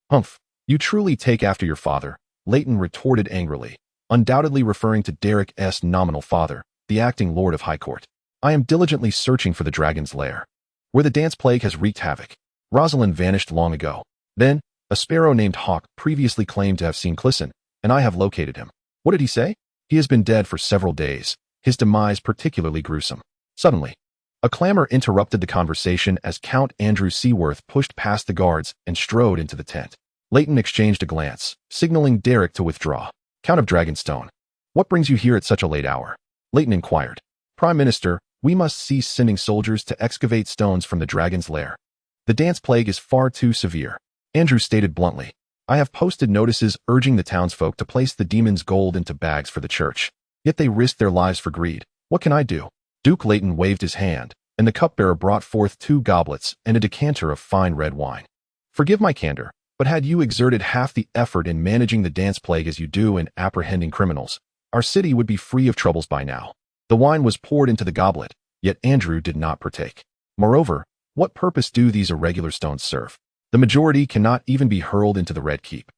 "Humph, you truly take after your father," Leighton retorted angrily, undoubtedly referring to Derek's nominal father, the acting Lord of High Court. "I am diligently searching for the dragon's lair, where the dance plague has wreaked havoc. Rosalind vanished long ago. Then, a sparrow named Hawk previously claimed to have seen Crisen, and I have located him." "What did he say?" "He has been dead for several days, his demise particularly gruesome." Suddenly, a clamor interrupted the conversation as Count Andrew Seaworth pushed past the guards and strode into the tent. Leighton exchanged a glance, signaling Derek to withdraw. "Count of Dragonstone, what brings you here at such a late hour?" Leighton inquired. "Prime Minister, we must cease sending soldiers to excavate stones from the dragon's lair. The dance plague is far too severe," Andrew stated bluntly. "I have posted notices urging the townsfolk to place the demon's gold into bags for the church. Yet they risk their lives for greed. What can I do?" Duke Leighton waved his hand, and the cupbearer brought forth 2 goblets and a decanter of fine red wine. "Forgive my candor, but had you exerted half the effort in managing the dance plague as you do in apprehending criminals, our city would be free of troubles by now." The wine was poured into the goblet, yet Andrew did not partake. "Moreover, what purpose do these irregular stones serve? The majority cannot even be hurled into the Red Keep,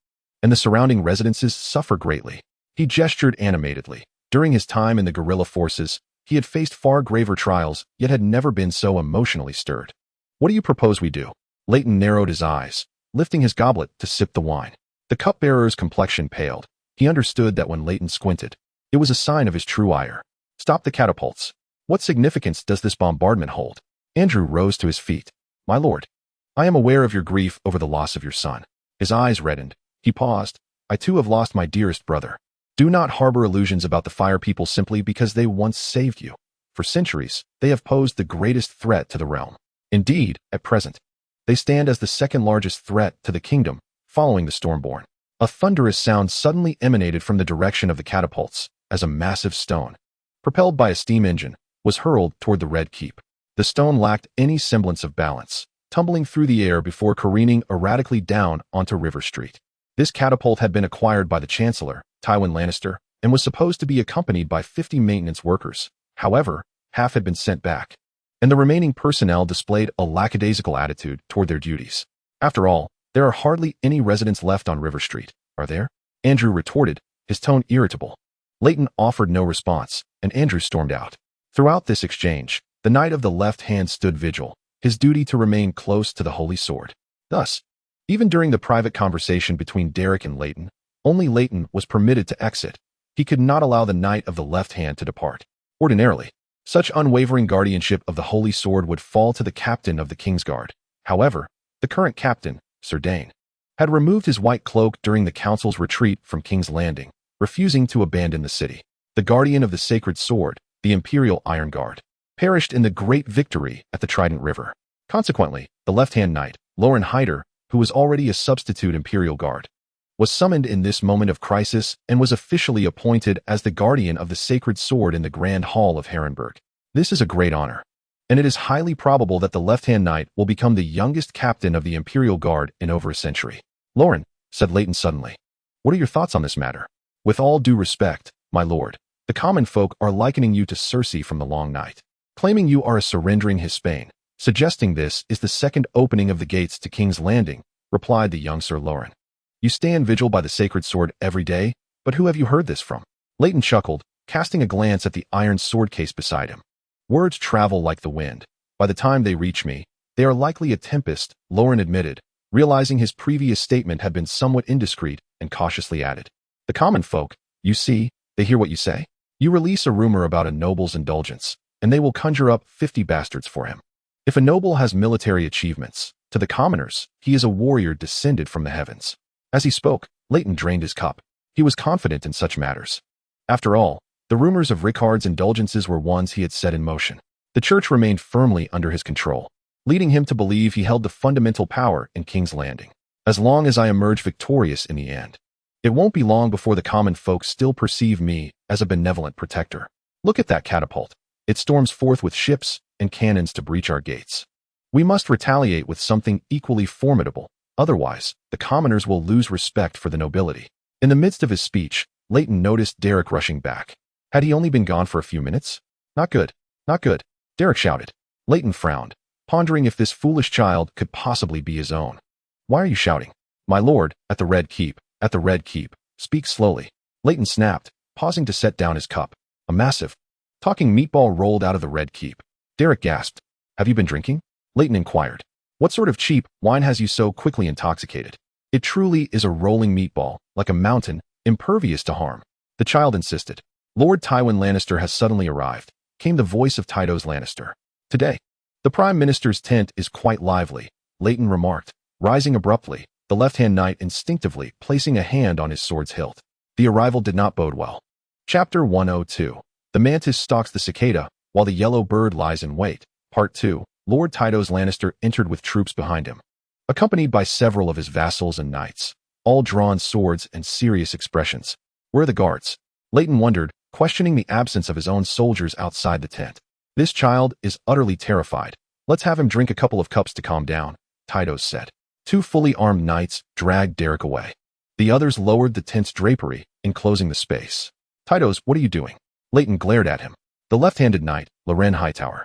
and the surrounding residences suffer greatly." He gestured animatedly. During his time in the guerrilla forces, he had faced far graver trials, yet had never been so emotionally stirred. "What do you propose we do?" Leighton narrowed his eyes, lifting his goblet to sip the wine. The cupbearer's complexion paled. He understood that when Leighton squinted, it was a sign of his true ire. "Stop the catapults. What significance does this bombardment hold?" Andrew rose to his feet. My lord, I am aware of your grief over the loss of your son. His eyes reddened. He paused. I too have lost my dearest brother. Do not harbor illusions about the Fire people simply because they once saved you. For centuries, they have posed the greatest threat to the realm. Indeed, at present, they stand as the second largest threat to the kingdom, following the Stormborn. A thunderous sound suddenly emanated from the direction of the catapults, as a massive stone, propelled by a steam engine, was hurled toward the Red Keep. The stone lacked any semblance of balance, tumbling through the air before careening erratically down onto River Street. This catapult had been acquired by the Chancellor, Tywin Lannister, and was supposed to be accompanied by 50 maintenance workers. However, half had been sent back, and the remaining personnel displayed a lackadaisical attitude toward their duties. After all, there are hardly any residents left on River Street, are there? Andrew retorted, his tone irritable. Leighton offered no response, and Andrew stormed out. Throughout this exchange, the Knight of the Left Hand stood vigil, his duty to remain close to the Holy Sword. Thus, even during the private conversation between Derek and Leighton, only Leighton was permitted to exit. He could not allow the Knight of the Left Hand to depart. Ordinarily, such unwavering guardianship of the Holy Sword would fall to the captain of the Kingsguard. However, the current captain, Sir Dane, had removed his white cloak during the council's retreat from King's Landing, refusing to abandon the city. The guardian of the sacred sword, the Imperial Iron Guard, perished in the great victory at the Trident River. Consequently, the left-hand knight, Loren Hyder, who was already a substitute Imperial Guard, was summoned in this moment of crisis and was officially appointed as the guardian of the sacred sword in the Grand Hall of Herrenberg. This is a great honor, and it is highly probable that the left-hand knight will become the youngest captain of the Imperial Guard in over a century. Loren, said Leighton suddenly, what are your thoughts on this matter? With all due respect, my lord, the common folk are likening you to Cersei from the Long Night, claiming you are a surrendering Hispane. Suggesting this is the second opening of the gates to King's Landing, replied the young Sir Loren. You stand vigil by the sacred sword every day, but who have you heard this from? Leighton chuckled, casting a glance at the iron sword case beside him. Words travel like the wind. By the time they reach me, they are likely a tempest, Loren admitted, realizing his previous statement had been somewhat indiscreet, and cautiously added. The common folk, you see, they hear what you say. You release a rumor about a noble's indulgence, and they will conjure up 50 bastards for him. If a noble has military achievements, to the commoners, he is a warrior descended from the heavens. As he spoke, Leighton drained his cup. He was confident in such matters. After all, the rumors of Rickard's indulgences were ones he had set in motion. The church remained firmly under his control, leading him to believe he held the fundamental power in King's Landing. As long as I emerge victorious in the end, it won't be long before the common folk still perceive me as a benevolent protector. Look at that catapult. It storms forth with ships and cannons to breach our gates. We must retaliate with something equally formidable, otherwise, the commoners will lose respect for the nobility. In the midst of his speech, Leighton noticed Derek rushing back. Had he only been gone for a few minutes? Not good, not good, Derek shouted. Leighton frowned, pondering if this foolish child could possibly be his own. Why are you shouting? My lord, at the Red Keep, at the Red Keep. Speak slowly. Leighton snapped, pausing to set down his cup. A massive, talking meatball rolled out of the Red Keep. Derek gasped. Have you been drinking? Leighton inquired. What sort of cheap wine has you so quickly intoxicated? It truly is a rolling meatball, like a mountain, impervious to harm. The child insisted. Lord Tywin Lannister has suddenly arrived, came the voice of Tydos Lannister. Today, the Prime Minister's tent is quite lively, Leighton remarked, rising abruptly, the left-hand knight instinctively placing a hand on his sword's hilt. The arrival did not bode well. Chapter 102. The mantis stalks the cicada, while the yellow bird lies in wait. Part 2. Lord Tydos Lannister entered with troops behind him, accompanied by several of his vassals and knights, all drawn swords and serious expressions. Where are the guards? Leighton wondered, questioning the absence of his own soldiers outside the tent. This child is utterly terrified. Let's have him drink a couple of cups to calm down, Tydos said. Two fully armed knights dragged Derek away. The others lowered the tent's drapery, enclosing the space. Tydos, what are you doing? Leighton glared at him. The left-handed knight, Crisen Hightower,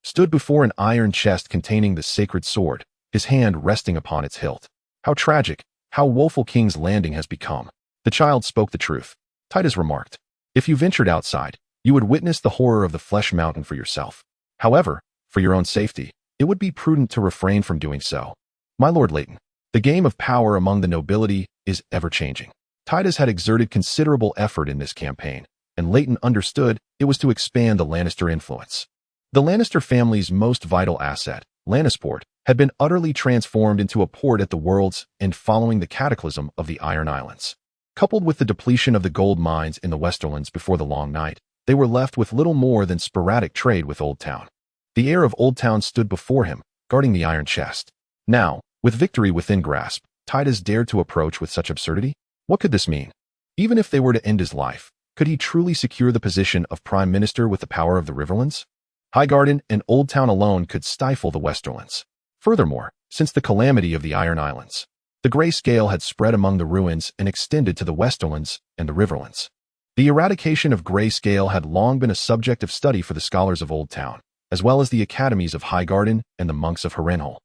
stood before an iron chest containing the sacred sword, his hand resting upon its hilt. How tragic, how woeful King's Landing has become. The child spoke the truth. Tydos remarked. If you ventured outside, you would witness the horror of the Flesh Mountain for yourself. However, for your own safety, it would be prudent to refrain from doing so. My lord Leighton, the game of power among the nobility is ever-changing. Tydos had exerted considerable effort in this campaign, and Leighton understood it was to expand the Lannister influence. The Lannister family's most vital asset, Lannisport, had been utterly transformed into a port at the world's end following the cataclysm of the Iron Islands. Coupled with the depletion of the gold mines in the Westerlands before the Long Night, they were left with little more than sporadic trade with Old Town. The heir of Old Town stood before him, guarding the iron chest. Now, with victory within grasp, Titus dared to approach with such absurdity? What could this mean? Even if they were to end his life, could he truly secure the position of Prime Minister with the power of the Riverlands? Highgarden and Old Town alone could stifle the Westerlands. Furthermore, since the calamity of the Iron Islands, the gray scale had spread among the ruins and extended to the Westerlands and the Riverlands. The eradication of gray scale had long been a subject of study for the scholars of Old Town, as well as the academies of Highgarden and the monks of Harrenhal.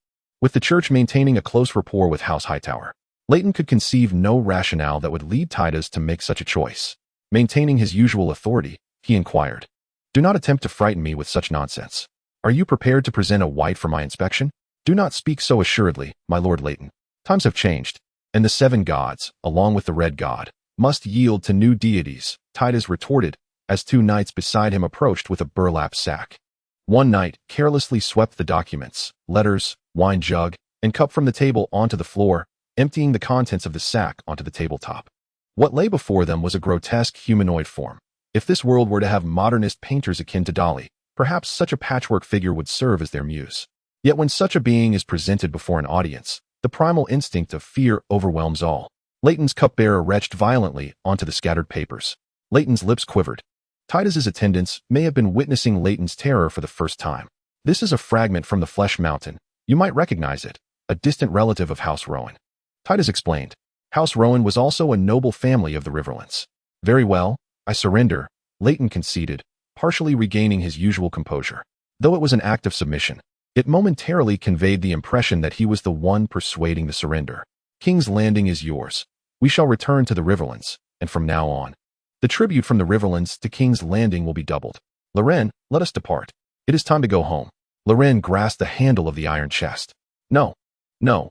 With the church maintaining a close rapport with House Hightower, Leighton could conceive no rationale that would lead Titus to make such a choice. Maintaining his usual authority, he inquired, "Do not attempt to frighten me with such nonsense. Are you prepared to present a wight for my inspection?" "Do not speak so assuredly, my Lord Leighton. Times have changed, and the 7 gods, along with the Red God, must yield to new deities," Titus retorted, as 2 knights beside him approached with a burlap sack. One knight carelessly swept the documents, letters, wine jug, and cup from the table onto the floor, emptying the contents of the sack onto the tabletop. What lay before them was a grotesque humanoid form. If this world were to have modernist painters akin to Dali, perhaps such a patchwork figure would serve as their muse. Yet when such a being is presented before an audience, the primal instinct of fear overwhelms all. Leighton's cupbearer retched violently onto the scattered papers. Leighton's lips quivered. Titus's attendants may have been witnessing Leighton's terror for the first time. "This is a fragment from the Flesh Mountain. You might recognize it, a distant relative of House Rowan." Titus explained. House Rowan was also a noble family of the Riverlands. "Very well, I surrender," Leighton conceded, partially regaining his usual composure. Though it was an act of submission, it momentarily conveyed the impression that he was the one persuading the surrender. "King's Landing is yours. We shall return to the Riverlands, and from now on, the tribute from the Riverlands to King's Landing will be doubled. Loren, let us depart. It is time to go home." Loren grasped the handle of the iron chest. No, no.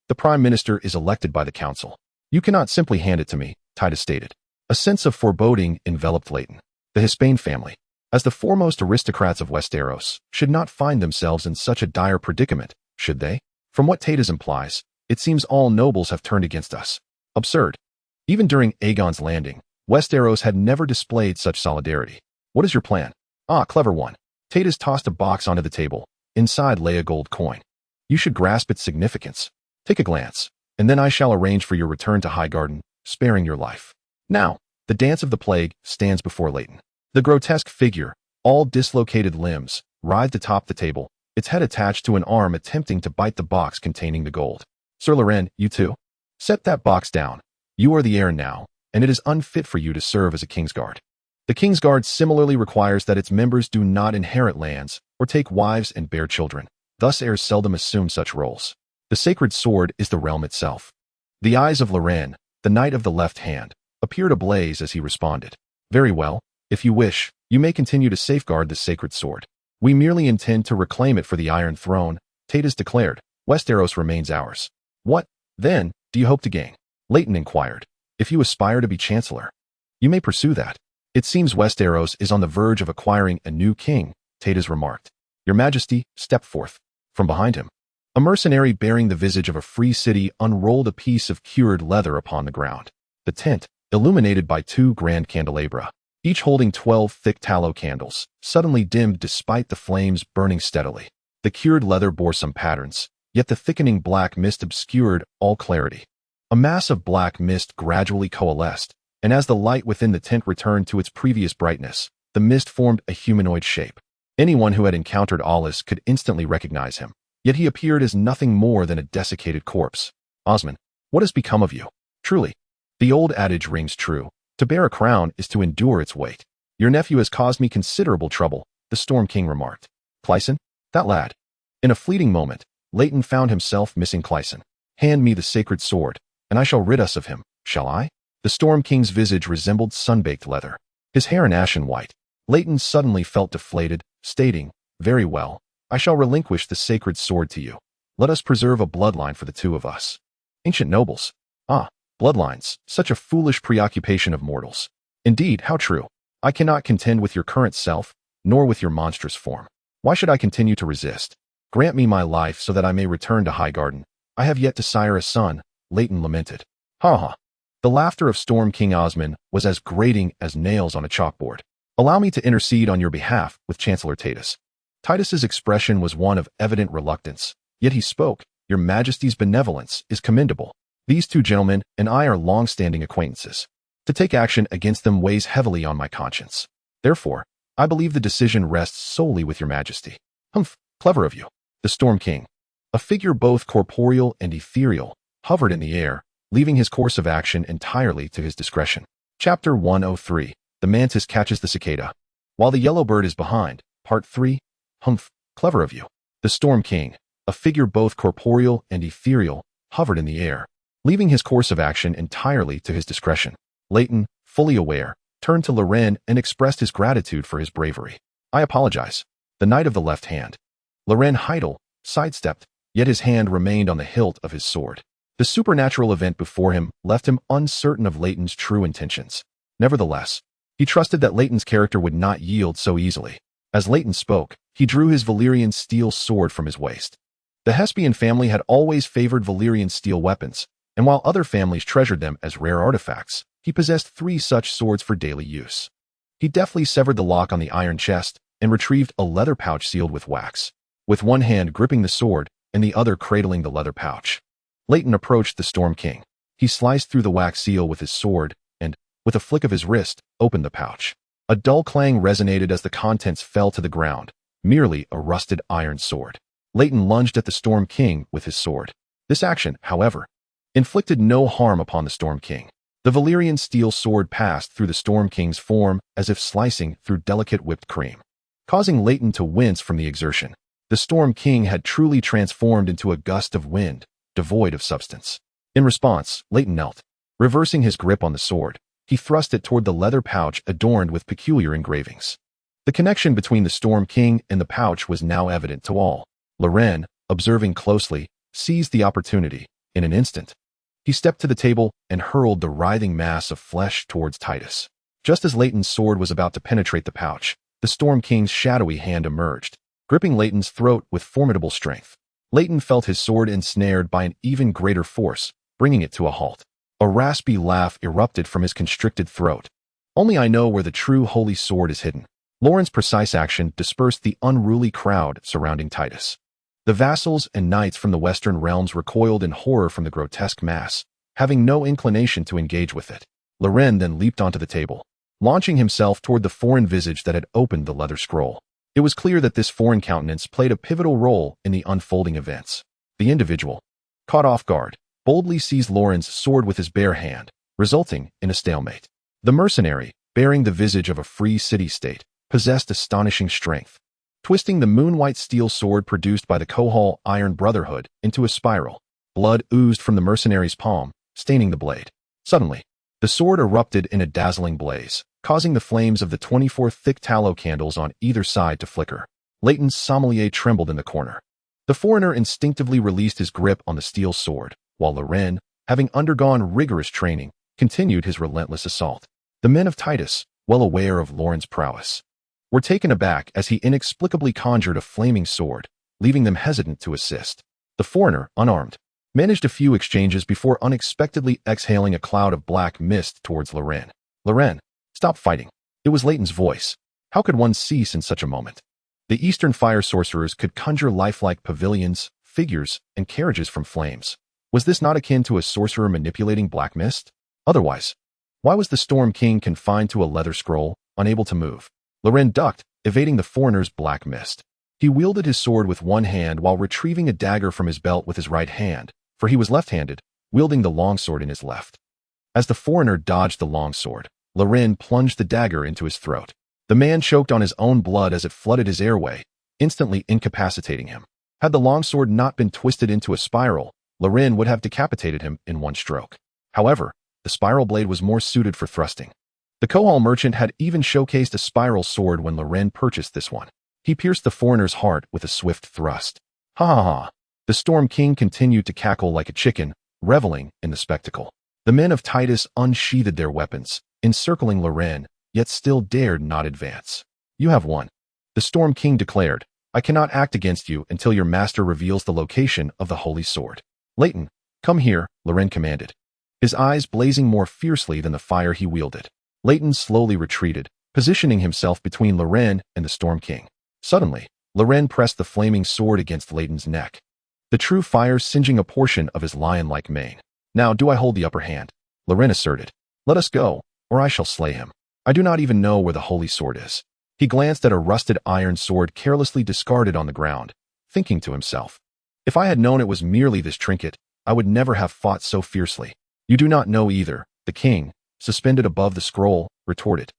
The Prime Minister is elected by the Council. You cannot simply hand it to me," Titus stated. A sense of foreboding enveloped Leighton. The Heartsbane family, as the foremost aristocrats of Westeros, should not find themselves in such a dire predicament, should they? From what Titus implies, it seems all nobles have turned against us. Absurd. Even during Aegon's landing, Westeros had never displayed such solidarity. "What is your plan?" "Ah, clever one." Titus tossed a box onto the table. Inside lay a gold coin. "You should grasp its significance. Take a glance, and then I shall arrange for your return to Highgarden, sparing your life." Now, the dance of the plague stands before Leighton. The grotesque figure, all dislocated limbs, writhed atop the table, its head attached to an arm attempting to bite the box containing the gold. "Sir Loren, you too? Set that box down. You are the heir now, and it is unfit for you to serve as a Kingsguard. The Kingsguard similarly requires that its members do not inherit lands or take wives and bear children. Thus heirs seldom assume such roles. The sacred sword is the realm itself." The eyes of Loren, the knight of the left hand, appeared ablaze as he responded. "Very well. If you wish, you may continue to safeguard the sacred sword. We merely intend to reclaim it for the Iron Throne," Titus declared. "Westeros remains ours." "What, then, do you hope to gain?" Leighton inquired. "If you aspire to be Chancellor, you may pursue that." "It seems Westeros is on the verge of acquiring a new king," Titus remarked. "Your Majesty, step forth." From behind him, a mercenary bearing the visage of a free city unrolled a piece of cured leather upon the ground. The tent, illuminated by 2 grand candelabra, each holding 12 thick tallow candles, suddenly dimmed despite the flames burning steadily. The cured leather bore some patterns, yet the thickening black mist obscured all clarity. A mass of black mist gradually coalesced, and as the light within the tent returned to its previous brightness, the mist formed a humanoid shape. Anyone who had encountered Ollis could instantly recognize him, yet he appeared as nothing more than a desiccated corpse. "Osmond, what has become of you?" "Truly, the old adage rings true. To bear a crown is to endure its weight." "Your nephew has caused me considerable trouble," the Storm King remarked. "Clyson? That lad?" In a fleeting moment, Leighton found himself missing Clyson. "Hand me the sacred sword, and I shall rid us of him, shall I?" The Storm King's visage resembled sun-baked leather, his hair an ashen white. Leighton suddenly felt deflated, stating, "Very well, I shall relinquish the sacred sword to you. Let us preserve a bloodline for the 2 of us." Ancient nobles. Ah, bloodlines, such a foolish preoccupation of mortals. Indeed, how true. I cannot contend with your current self, nor with your monstrous form. Why should I continue to resist? Grant me my life so that I may return to Highgarden. I have yet to sire a son, Leighton lamented. Ha ha. The laughter of Storm King Osmond was as grating as nails on a chalkboard. Allow me to intercede on your behalf with Chancellor Titus. Titus's expression was one of evident reluctance, yet he spoke. Your Majesty's benevolence is commendable. These two gentlemen and I are long-standing acquaintances. To take action against them weighs heavily on my conscience. Therefore, I believe the decision rests solely with your Majesty. Humph, clever of you. The Storm King, a figure both corporeal and ethereal, hovered in the air, leaving his course of action entirely to his discretion. Chapter 103. The Mantis Catches the Cicada. While the Yellow Bird is behind. Part 3. Humph, clever of you. The Storm King, a figure both corporeal and ethereal, hovered in the air, leaving his course of action entirely to his discretion. Leighton, fully aware, turned to Loren and expressed his gratitude for his bravery. I apologize. The Knight of the Left Hand. Loren Heidel sidestepped, yet his hand remained on the hilt of his sword. The supernatural event before him left him uncertain of Leighton's true intentions. Nevertheless, he trusted that Leighton's character would not yield so easily. As Leighton spoke, he drew his Valyrian steel sword from his waist. The Hespian family had always favored Valyrian steel weapons, and while other families treasured them as rare artifacts, he possessed 3 such swords for daily use. He deftly severed the lock on the iron chest and retrieved a leather pouch sealed with wax, with one hand gripping the sword and the other cradling the leather pouch. Leighton approached the Storm King. He sliced through the wax seal with his sword and, with a flick of his wrist, opened the pouch. A dull clang resonated as the contents fell to the ground, merely a rusted iron sword. Leighton lunged at the Storm King with his sword. This action, however, inflicted no harm upon the Storm King. The Valyrian steel sword passed through the Storm King's form as if slicing through delicate whipped cream, causing Leighton to wince from the exertion. The Storm King had truly transformed into a gust of wind, devoid of substance. In response, Leighton knelt. Reversing his grip on the sword, he thrust it toward the leather pouch adorned with peculiar engravings. The connection between the Storm King and the pouch was now evident to all. Loren, observing closely, seized the opportunity. In an instant, he stepped to the table and hurled the writhing mass of flesh towards Titus. Just as Leighton's sword was about to penetrate the pouch, the Storm King's shadowy hand emerged, gripping Leighton's throat with formidable strength. Leighton felt his sword ensnared by an even greater force, bringing it to a halt. A raspy laugh erupted from his constricted throat. Only I know where the true holy sword is hidden. Loren's precise action dispersed the unruly crowd surrounding Titus. The vassals and knights from the western realms recoiled in horror from the grotesque mass, having no inclination to engage with it. Loren then leaped onto the table, launching himself toward the foreign visage that had opened the leather scroll. It was clear that this foreign countenance played a pivotal role in the unfolding events. The individual, caught off guard, boldly seized Loren's sword with his bare hand, resulting in a stalemate. The mercenary, bearing the visage of a free city-state, possessed astonishing strength, twisting the moon-white steel sword produced by the Kohal Iron Brotherhood into a spiral. Blood oozed from the mercenary's palm, staining the blade. Suddenly, the sword erupted in a dazzling blaze, causing the flames of the 24 thick tallow candles on either side to flicker. Leighton's sommelier trembled in the corner. The foreigner instinctively released his grip on the steel sword, while Loren, having undergone rigorous training, continued his relentless assault. The men of Titus, well aware of Loren's prowess, were taken aback as he inexplicably conjured a flaming sword, leaving them hesitant to assist. The foreigner, unarmed, managed a few exchanges before unexpectedly exhaling a cloud of black mist towards Loren. Loren, stop fighting. It was Leighton's voice. How could one cease in such a moment? The Eastern fire sorcerers could conjure lifelike pavilions, figures, and carriages from flames. Was this not akin to a sorcerer manipulating black mist? Otherwise, why was the Storm King confined to a leather scroll, unable to move? Loren ducked, evading the foreigner's black mist. He wielded his sword with one hand while retrieving a dagger from his belt with his right hand, for he was left-handed, wielding the longsword in his left. As the foreigner dodged the longsword, Loren plunged the dagger into his throat. The man choked on his own blood as it flooded his airway, instantly incapacitating him. Had the longsword not been twisted into a spiral, Loren would have decapitated him in one stroke. However, the spiral blade was more suited for thrusting. The Kohal merchant had even showcased a spiral sword when Loren purchased this one. He pierced the foreigner's heart with a swift thrust. Ha ha ha. The Storm King continued to cackle like a chicken, reveling in the spectacle. The men of Titus unsheathed their weapons, encircling Loren, yet still dared not advance. You have won. The Storm King declared, I cannot act against you until your master reveals the location of the holy sword. Leighton, come here, Loren commanded, his eyes blazing more fiercely than the fire he wielded. Leighton slowly retreated, positioning himself between Loren and the Storm King. Suddenly, Loren pressed the flaming sword against Leighton's neck, the true fire singeing a portion of his lion-like mane. Now do I hold the upper hand? Loren asserted. Let us go, or I shall slay him. I do not even know where the holy sword is. He glanced at a rusted iron sword carelessly discarded on the ground, thinking to himself, if I had known it was merely this trinket, I would never have fought so fiercely. You do not know either, the king, suspended above the scroll, retorted.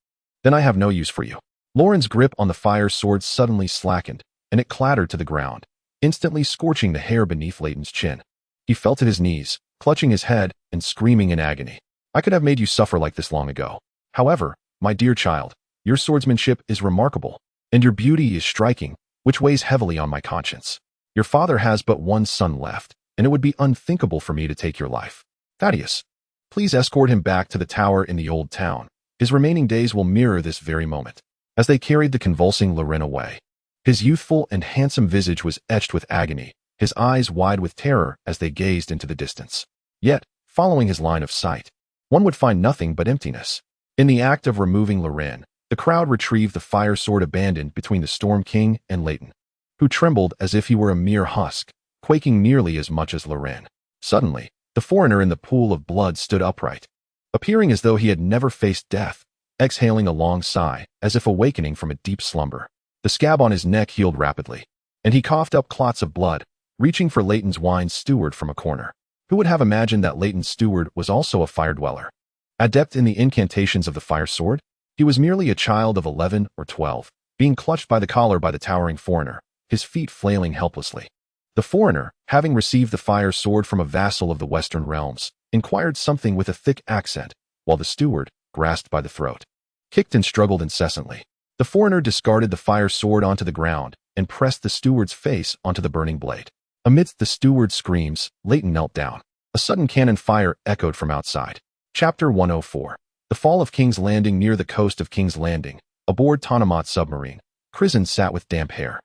Then I have no use for you. Loren's grip on the fire sword suddenly slackened, and it clattered to the ground, instantly scorching the hair beneath Leighton's chin. He fell to his knees, clutching his head and screaming in agony. I could have made you suffer like this long ago. However, my dear child, your swordsmanship is remarkable, and your beauty is striking, which weighs heavily on my conscience. Your father has but one son left, and it would be unthinkable for me to take your life. Thaddeus, please escort him back to the tower in the old town. His remaining days will mirror this very moment. As they carried the convulsing Loren away, his youthful and handsome visage was etched with agony, his eyes wide with terror as they gazed into the distance. Yet, following his line of sight, one would find nothing but emptiness. In the act of removing Loren, the crowd retrieved the fire sword abandoned between the Storm King and Leighton, who trembled as if he were a mere husk, quaking nearly as much as Loren. Suddenly, the foreigner in the pool of blood stood upright, appearing as though he had never faced death, exhaling a long sigh, as if awakening from a deep slumber. The scab on his neck healed rapidly, and he coughed up clots of blood, reaching for Leighton's wine steward from a corner. Who would have imagined that Leighton's steward was also a fire dweller? Adept in the incantations of the fire sword? He was merely a child of 11 or 12, being clutched by the collar by the towering foreigner, his feet flailing helplessly. The foreigner, having received the fire sword from a vassal of the Western realms, inquired something with a thick accent, while the steward, grasped by the throat, kicked and struggled incessantly. The foreigner discarded the fire sword onto the ground and pressed the steward's face onto the burning blade. Amidst the steward's screams, Leighton knelt down. A sudden cannon fire echoed from outside. Chapter 104. The fall of King's Landing. Near the coast of King's Landing, aboard Tonamat's submarine, Crisen sat with damp hair,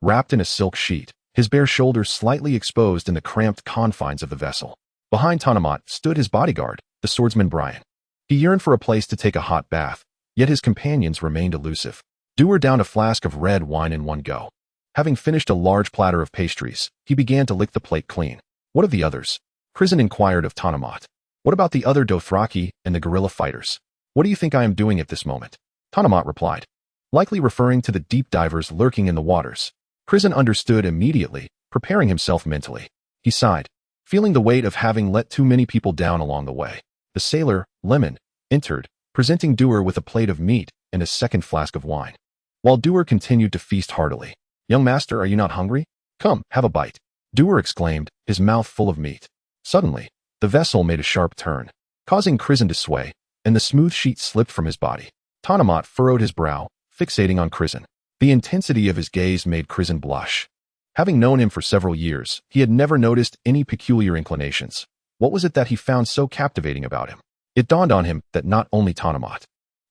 wrapped in a silk sheet, his bare shoulders slightly exposed in the cramped confines of the vessel. Behind Tonamat stood his bodyguard, the swordsman Brian. He yearned for a place to take a hot bath, yet his companions remained elusive. Dewar downed a flask of red wine in one go. Having finished a large platter of pastries, he began to lick the plate clean. What of the others? Crisen inquired of Tonamat. What about the other Dothraki and the guerrilla fighters? What do you think I am doing at this moment? Tonamat replied, likely referring to the deep divers lurking in the waters. Crisen understood immediately, preparing himself mentally. He sighed, feeling the weight of having let too many people down along the way. The sailor, Lemon, entered, presenting Dewar with a plate of meat and a second flask of wine, while Dewar continued to feast heartily. Young master, are you not hungry? Come, have a bite, Dewar exclaimed, his mouth full of meat. Suddenly, the vessel made a sharp turn, causing Crisen to sway, and the smooth sheet slipped from his body. Tonamat furrowed his brow, fixating on Crisen. The intensity of his gaze made Crisen blush. Having known him for several years, he had never noticed any peculiar inclinations. What was it that he found so captivating about him? It dawned on him that not only Tonamat,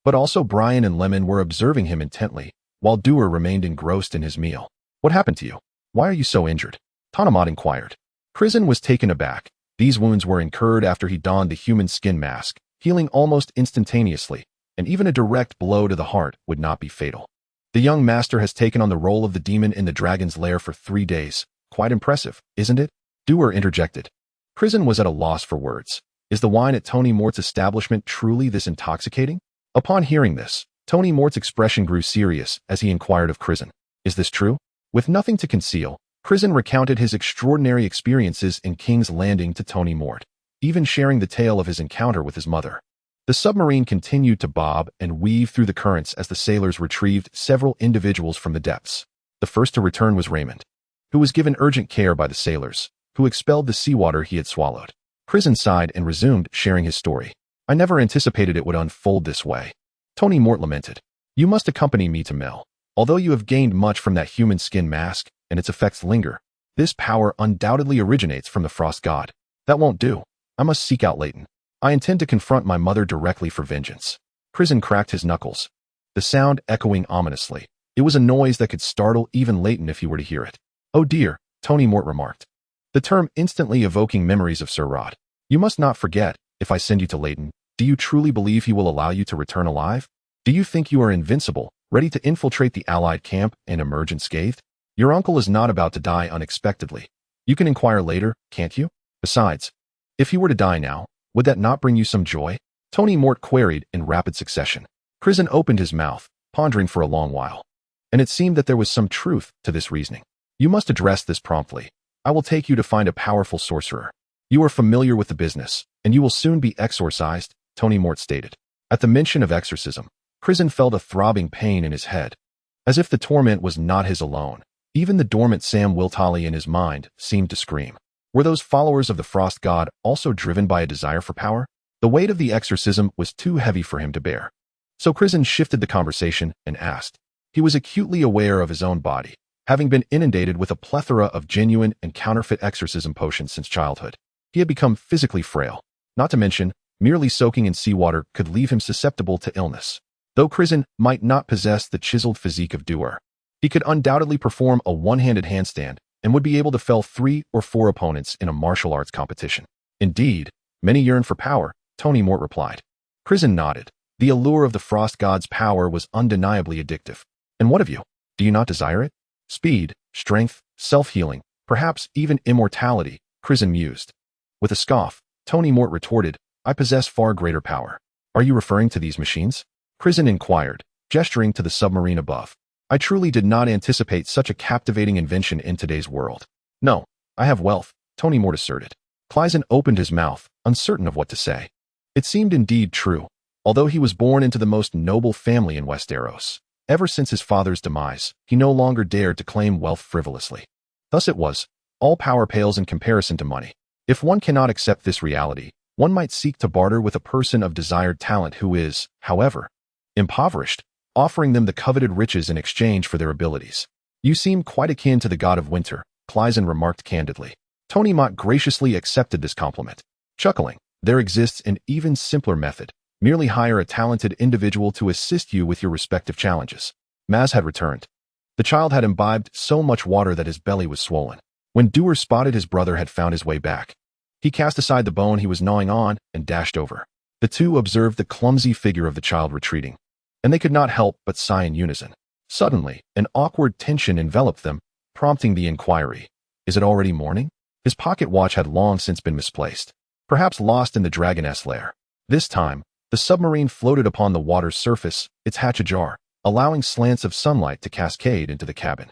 but also Brian and Lemon were observing him intently, while Dewar remained engrossed in his meal. What happened to you? Why are you so injured? Tonamat inquired. Crisen was taken aback. These wounds were incurred after he donned the human skin mask, healing almost instantaneously, and even a direct blow to the heart would not be fatal. The young master has taken on the role of the demon in the dragon's lair for 3 days. Quite impressive, isn't it? Dewar interjected. Crisen was at a loss for words. Is the wine at Tony Mort's establishment truly this intoxicating? Upon hearing this, Tony Mort's expression grew serious as he inquired of Crisen. Is this true? With nothing to conceal, Crisen recounted his extraordinary experiences in King's Landing to Tony Mort, even sharing the tale of his encounter with his mother. The submarine continued to bob and weave through the currents as the sailors retrieved several individuals from the depths. The first to return was Raymond, who was given urgent care by the sailors, who expelled the seawater he had swallowed. Crisen sighed and resumed sharing his story. I never anticipated it would unfold this way. Tony Mort lamented. You must accompany me to Mel. Although you have gained much from that human skin mask, and its effects linger, this power undoubtedly originates from the frost god. That won't do. I must seek out Leighton. I intend to confront my mother directly for vengeance. Crisen cracked his knuckles, the sound echoing ominously. It was a noise that could startle even Leighton if he were to hear it. "Oh dear," Tony Mort remarked, the term instantly evoking memories of Sir Rod. "You must not forget, if I send you to Leighton, do you truly believe he will allow you to return alive? Do you think you are invincible, ready to infiltrate the Allied camp and emerge unscathed? Your uncle is not about to die unexpectedly. You can inquire later, can't you? Besides, if he were to die now, would that not bring you some joy?" Tony Mort queried in rapid succession. Crisen opened his mouth, pondering for a long while. And it seemed that there was some truth to this reasoning. "You must address this promptly. I will take you to find a powerful sorcerer. You are familiar with the business, and you will soon be exorcised," Tony Mort stated. At the mention of exorcism, Crisen felt a throbbing pain in his head. As if the torment was not his alone, even the dormant Sam Wiltali in his mind seemed to scream. Were those followers of the Frost God also driven by a desire for power? The weight of the exorcism was too heavy for him to bear. So Crisen shifted the conversation and asked. He was acutely aware of his own body, having been inundated with a plethora of genuine and counterfeit exorcism potions since childhood. He had become physically frail. Not to mention, merely soaking in seawater could leave him susceptible to illness. Though Crisen might not possess the chiseled physique of Doer, he could undoubtedly perform a one-handed handstand and would be able to fell 3 or 4 opponents in a martial arts competition. "Indeed, many yearn for power," Tony Mort replied. Crisen nodded. The allure of the Frost God's power was undeniably addictive. "And what of you? Do you not desire it? Speed, strength, self-healing, perhaps even immortality," Crisen mused. With a scoff, Tony Mort retorted, "I possess far greater power." "Are you referring to these machines?" Crisen inquired, gesturing to the submarine above. "I truly did not anticipate such a captivating invention in today's world." "No, I have wealth," Tony Mort asserted. Crisen opened his mouth, uncertain of what to say. It seemed indeed true. Although he was born into the most noble family in Westeros, ever since his father's demise, he no longer dared to claim wealth frivolously. Thus it was, all power pales in comparison to money. If one cannot accept this reality, one might seek to barter with a person of desired talent who is, however, impoverished, offering them the coveted riches in exchange for their abilities. "You seem quite akin to the god of winter," Crisen remarked candidly. Tony Mott graciously accepted this compliment. Chuckling, "There exists an even simpler method. Merely hire a talented individual to assist you with your respective challenges." Maz had returned. The child had imbibed so much water that his belly was swollen. When Doer spotted his brother had found his way back, he cast aside the bone he was gnawing on and dashed over. The two observed the clumsy figure of the child retreating, and they could not help but sigh in unison. Suddenly, an awkward tension enveloped them, prompting the inquiry, "Is it already morning?" His pocket watch had long since been misplaced, perhaps lost in the dragoness lair. This time, the submarine floated upon the water's surface, its hatch ajar, allowing slants of sunlight to cascade into the cabin.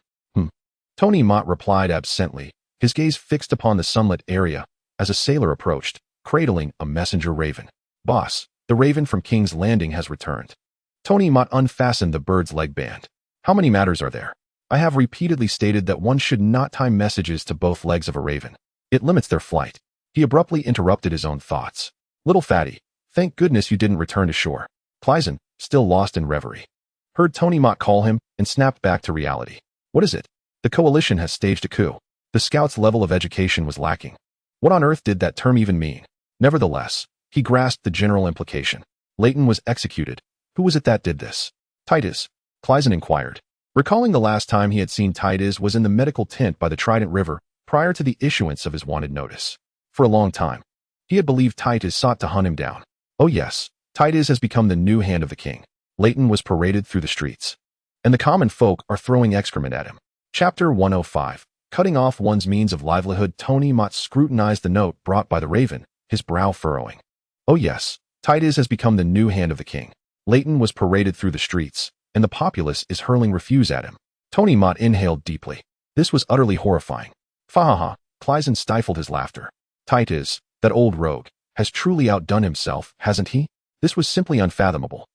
Tony Mott replied absently, his gaze fixed upon the sunlit area, as a sailor approached, cradling a messenger raven. "Boss, the raven from King's Landing has returned." Tony Mott unfastened the bird's leg band. "How many matters are there? I have repeatedly stated that one should not tie messages to both legs of a raven. It limits their flight." He abruptly interrupted his own thoughts. "Little fatty, thank goodness you didn't return to shore." Crisen, still lost in reverie, heard Tony Mott call him and snapped back to reality. "What is it?" "The coalition has staged a coup." The scout's level of education was lacking. What on earth did that term even mean? Nevertheless, he grasped the general implication. Leighton was executed. Who was it that did this? "Titus?" Crisen inquired. Recalling the last time he had seen Titus was in the medical tent by the Trident River prior to the issuance of his wanted notice. For a long time, he had believed Titus sought to hunt him down. Oh yes, Titus has become the new hand of the king. Leighton was paraded through the streets, and the common folk are throwing excrement at him. Chapter 105. Cutting off one's means of livelihood. Tony Mott scrutinized the note brought by the raven, his brow furrowing. Oh yes, Titus has become the new hand of the king. Leighton was paraded through the streets, and the populace is hurling refuse at him. Tony Mott inhaled deeply. This was utterly horrifying. Fahaha, Crisen stifled his laughter. Titus, that old rogue, has truly outdone himself, hasn't he? This was simply unfathomable.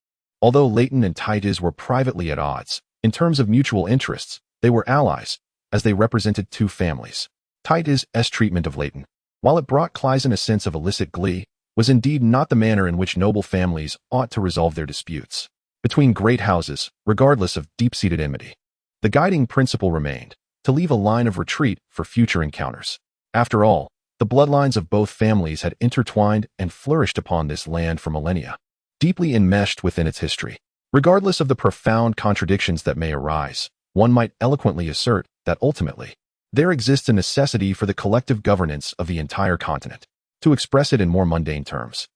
Although Leighton and Titus were privately at odds, in terms of mutual interests, they were allies, as they represented two families. Titus's treatment of Leighton, while it brought Crisen a sense of illicit glee, was indeed not the manner in which noble families ought to resolve their disputes between great houses, regardless of deep-seated enmity. The guiding principle remained, to leave a line of retreat for future encounters. After all, the bloodlines of both families had intertwined and flourished upon this land for millennia, deeply enmeshed within its history. Regardless of the profound contradictions that may arise, one might eloquently assert that ultimately, there exists a necessity for the collective governance of the entire continent. To express it in more mundane terms,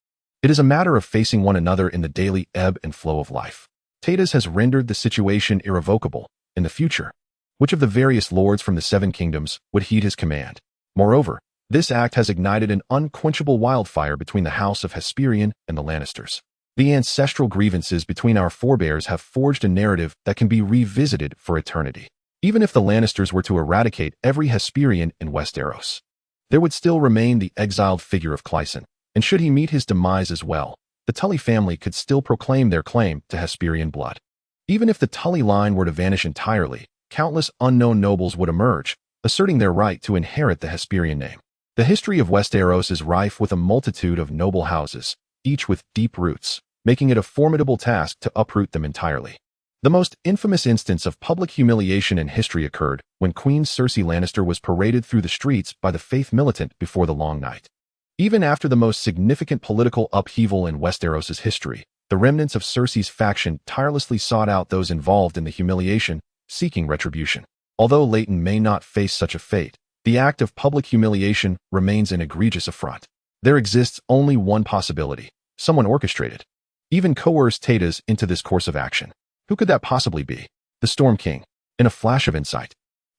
it is a matter of facing one another in the daily ebb and flow of life. Tadas has rendered the situation irrevocable. In the future, which of the various lords from the Seven Kingdoms would heed his command? Moreover, this act has ignited an unquenchable wildfire between the House of Hesperian and the Lannisters. The ancestral grievances between our forebears have forged a narrative that can be revisited for eternity. Even if the Lannisters were to eradicate every Hesperian in Westeros, there would still remain the exiled figure of Crisen, and should he meet his demise as well, the Tully family could still proclaim their claim to Hesperian blood. Even if the Tully line were to vanish entirely, countless unknown nobles would emerge, asserting their right to inherit the Hesperian name. The history of Westeros is rife with a multitude of noble houses, each with deep roots, making it a formidable task to uproot them entirely. The most infamous instance of public humiliation in history occurred when Queen Cersei Lannister was paraded through the streets by the faith militant before the Long Night. Even after the most significant political upheaval in Westeros's history, the remnants of Cersei's faction tirelessly sought out those involved in the humiliation, seeking retribution. Although Leighton may not face such a fate, the act of public humiliation remains an egregious affront. There exists only one possibility: someone orchestrated, even coerced Tadas into this course of action. Who could that possibly be? The Storm King. In a flash of insight,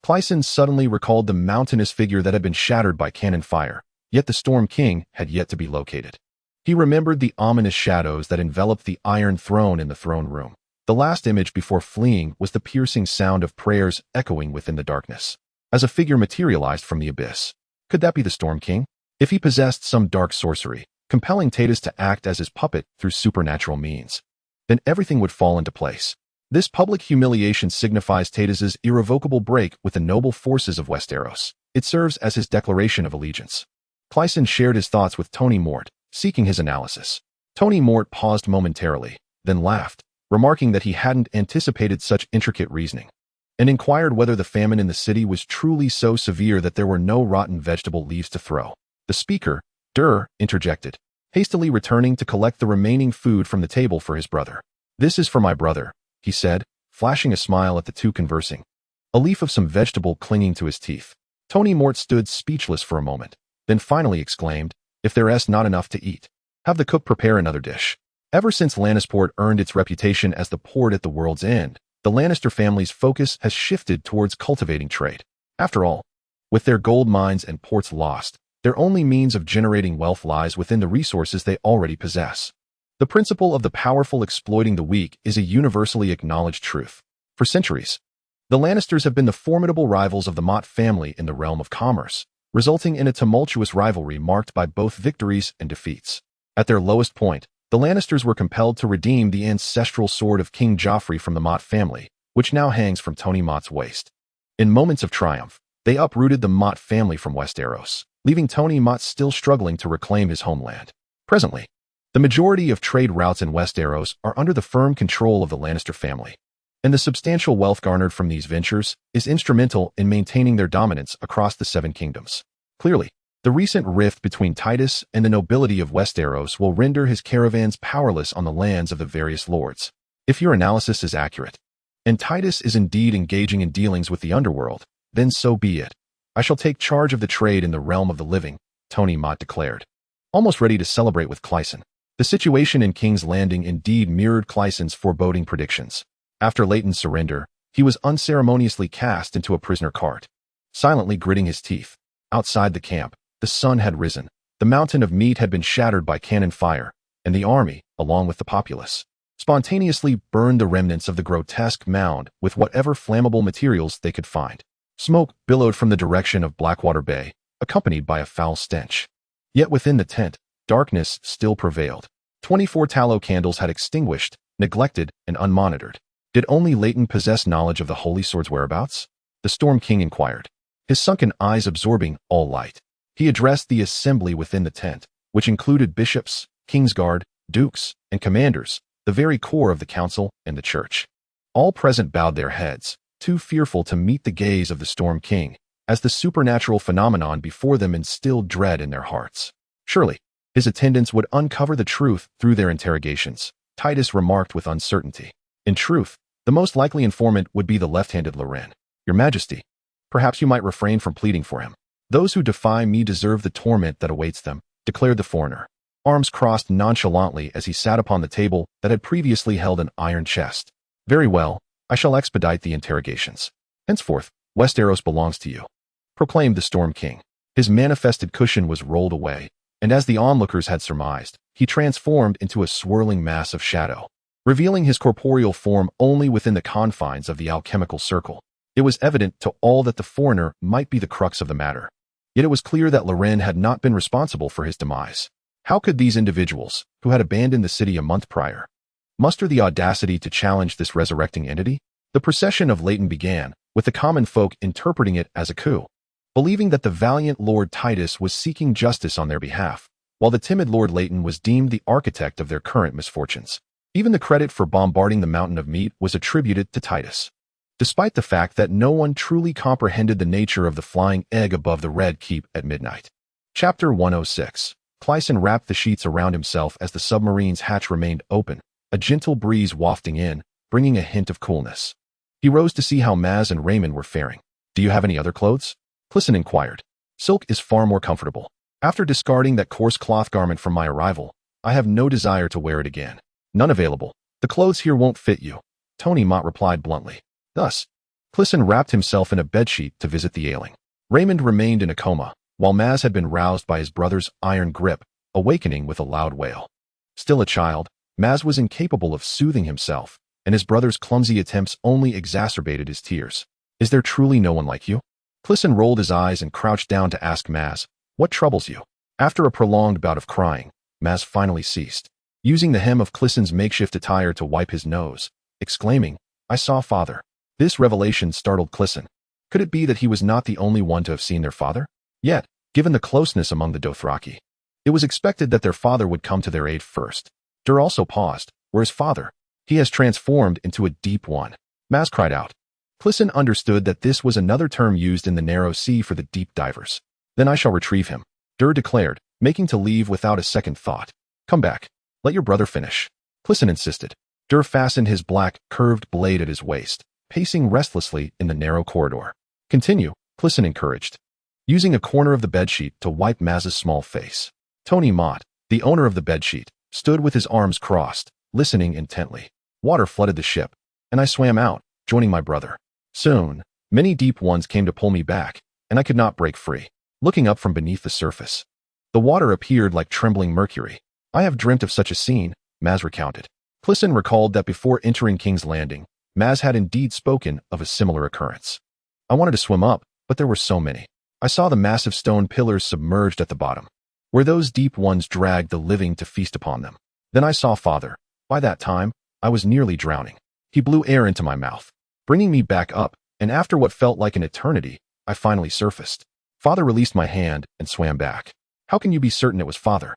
Crisen suddenly recalled the mountainous figure that had been shattered by cannon fire, yet the Storm King had yet to be located. He remembered the ominous shadows that enveloped the Iron Throne in the throne room. The last image before fleeing was the piercing sound of prayers echoing within the darkness, as a figure materialized from the abyss. Could that be the Storm King? If he possessed some dark sorcery, compelling Tadas to act as his puppet through supernatural means, then everything would fall into place. This public humiliation signifies Tadas's irrevocable break with the noble forces of Westeros. It serves as his declaration of allegiance. Crisen shared his thoughts with Tony Mort, seeking his analysis. Tony Mort paused momentarily, then laughed, remarking that he hadn't anticipated such intricate reasoning, and inquired whether the famine in the city was truly so severe that there were no rotten vegetable leaves to throw. The speaker, Dur, interjected, hastily returning to collect the remaining food from the table for his brother. "This is for my brother," he said, flashing a smile at the two conversing, a leaf of some vegetable clinging to his teeth. Tony Mort stood speechless for a moment, then finally exclaimed, "If there's not enough to eat, have the cook prepare another dish." Ever since Lannisport earned its reputation as the port at the world's end, the Lannister family's focus has shifted towards cultivating trade. After all, with their gold mines and ports lost, their only means of generating wealth lies within the resources they already possess. The principle of the powerful exploiting the weak is a universally acknowledged truth. For centuries, the Lannisters have been the formidable rivals of the Mott family in the realm of commerce, resulting in a tumultuous rivalry marked by both victories and defeats. At their lowest point, the Lannisters were compelled to redeem the ancestral sword of King Joffrey from the Mott family, which now hangs from Tony Mott's waist. In moments of triumph, they uprooted the Mott family from Westeros, leaving Tony Mott still struggling to reclaim his homeland. Presently, the majority of trade routes in Westeros are under the firm control of the Lannister family, and the substantial wealth garnered from these ventures is instrumental in maintaining their dominance across the Seven Kingdoms. Clearly, the recent rift between Tadas and the nobility of Westeros will render his caravans powerless on the lands of the various lords. If your analysis is accurate, and Tadas is indeed engaging in dealings with the underworld, then so be it. I shall take charge of the trade in the realm of the living, Tony Mott declared, almost ready to celebrate with Crisen. The situation in King's Landing indeed mirrored Crisen's foreboding predictions. After Leighton's surrender, he was unceremoniously cast into a prisoner cart, silently gritting his teeth. Outside the camp, the sun had risen, the mountain of meat had been shattered by cannon fire, and the army, along with the populace, spontaneously burned the remnants of the grotesque mound with whatever flammable materials they could find. Smoke billowed from the direction of Blackwater Bay, accompanied by a foul stench. Yet within the tent, darkness still prevailed. 24 tallow candles had extinguished, neglected, and unmonitored. Did only Leighton possess knowledge of the Holy Sword's whereabouts? The Storm King inquired, his sunken eyes absorbing all light. He addressed the assembly within the tent, which included bishops, Kingsguard, dukes, and commanders, the very core of the council and the church. All present bowed their heads, too fearful to meet the gaze of the Storm King, as the supernatural phenomenon before them instilled dread in their hearts. Surely, his attendants would uncover the truth through their interrogations, Tadas remarked with uncertainty. In truth, the most likely informant would be the left-handed Loren. Your Majesty, perhaps you might refrain from pleading for him. Those who defy me deserve the torment that awaits them, declared the foreigner, arms crossed nonchalantly as he sat upon the table that had previously held an iron chest. Very well, I shall expedite the interrogations. Henceforth, Westeros belongs to you, proclaimed the Storm King. His manifested cushion was rolled away, and as the onlookers had surmised, he transformed into a swirling mass of shadow, revealing his corporeal form only within the confines of the alchemical circle. It was evident to all that the foreigner might be the crux of the matter. Yet it was clear that Loren had not been responsible for his demise. How could these individuals, who had abandoned the city a month prior, muster the audacity to challenge this resurrecting entity? The procession of Leighton began, with the common folk interpreting it as a coup, believing that the valiant Lord Titus was seeking justice on their behalf, while the timid Lord Leighton was deemed the architect of their current misfortunes. Even the credit for bombarding the mountain of meat was attributed to Titus, despite the fact that no one truly comprehended the nature of the flying egg above the Red Keep at midnight. Chapter 106. Crisen wrapped the sheets around himself as the submarine's hatch remained open, a gentle breeze wafting in, bringing a hint of coolness. He rose to see how Maz and Raymond were faring. Do you have any other clothes? Crisen inquired. Silk is far more comfortable. After discarding that coarse cloth garment from my arrival, I have no desire to wear it again. None available. The clothes here won't fit you, Tony Mott replied bluntly. Thus, Crisen wrapped himself in a bedsheet to visit the ailing. Raymond remained in a coma, while Maz had been roused by his brother's iron grip, awakening with a loud wail. Still a child, Maz was incapable of soothing himself, and his brother's clumsy attempts only exacerbated his tears. Is there truly no one like you? Crisen rolled his eyes and crouched down to ask Maz, what troubles you? After a prolonged bout of crying, Maz finally ceased, using the hem of Crisen's makeshift attire to wipe his nose, exclaiming, I saw father. This revelation startled Crisen. Could it be that he was not the only one to have seen their father? Yet, given the closeness among the Dothraki, it was expected that their father would come to their aid first. Dur also paused. Where is father? He has transformed into a deep one. Maz cried out. Crisen understood that this was another term used in the narrow sea for the deep divers. Then I shall retrieve him, Dur declared, making to leave without a second thought. Come back. Let your brother finish. Crisen insisted. Dur fastened his black, curved blade at his waist, pacing restlessly in the narrow corridor. Continue, Crisen encouraged, using a corner of the bedsheet to wipe Maz's small face. Tony Mott, the owner of the bedsheet, stood with his arms crossed, listening intently. Water flooded the ship, and I swam out, joining my brother. Soon, many deep ones came to pull me back, and I could not break free. Looking up from beneath the surface, the water appeared like trembling mercury. I have dreamt of such a scene, Maz recounted. Crisen recalled that before entering King's Landing, Maz had indeed spoken of a similar occurrence. I wanted to swim up, but there were so many. I saw the massive stone pillars submerged at the bottom, where those deep ones dragged the living to feast upon them. Then I saw father. By that time, I was nearly drowning. He blew air into my mouth, bringing me back up, and after what felt like an eternity, I finally surfaced. Father released my hand and swam back. How can you be certain it was father?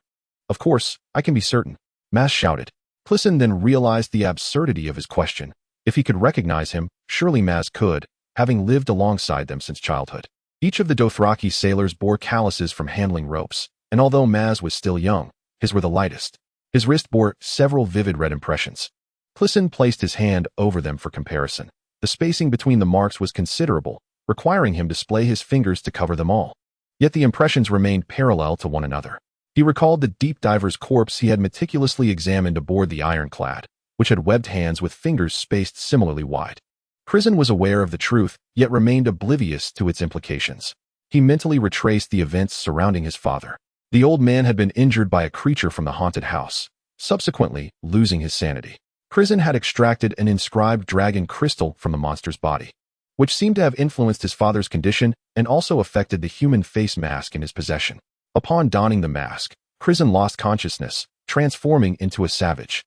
Of course, I can be certain, Maz shouted. Crisen then realized the absurdity of his question. If he could recognize him, surely Maz could, having lived alongside them since childhood. Each of the Dothraki sailors bore calluses from handling ropes, and although Maz was still young, his were the lightest. His wrist bore several vivid red impressions. Crisen placed his hand over them for comparison. The spacing between the marks was considerable, requiring him to splay his fingers to cover them all. Yet the impressions remained parallel to one another. He recalled the deep diver's corpse he had meticulously examined aboard the ironclad, which had webbed hands with fingers spaced similarly wide. Crisen was aware of the truth, yet remained oblivious to its implications. He mentally retraced the events surrounding his father. The old man had been injured by a creature from the haunted house, subsequently losing his sanity. Crisen had extracted an inscribed dragon crystal from the monster's body, which seemed to have influenced his father's condition and also affected the human face mask in his possession. Upon donning the mask, Crisen lost consciousness, transforming into a savage,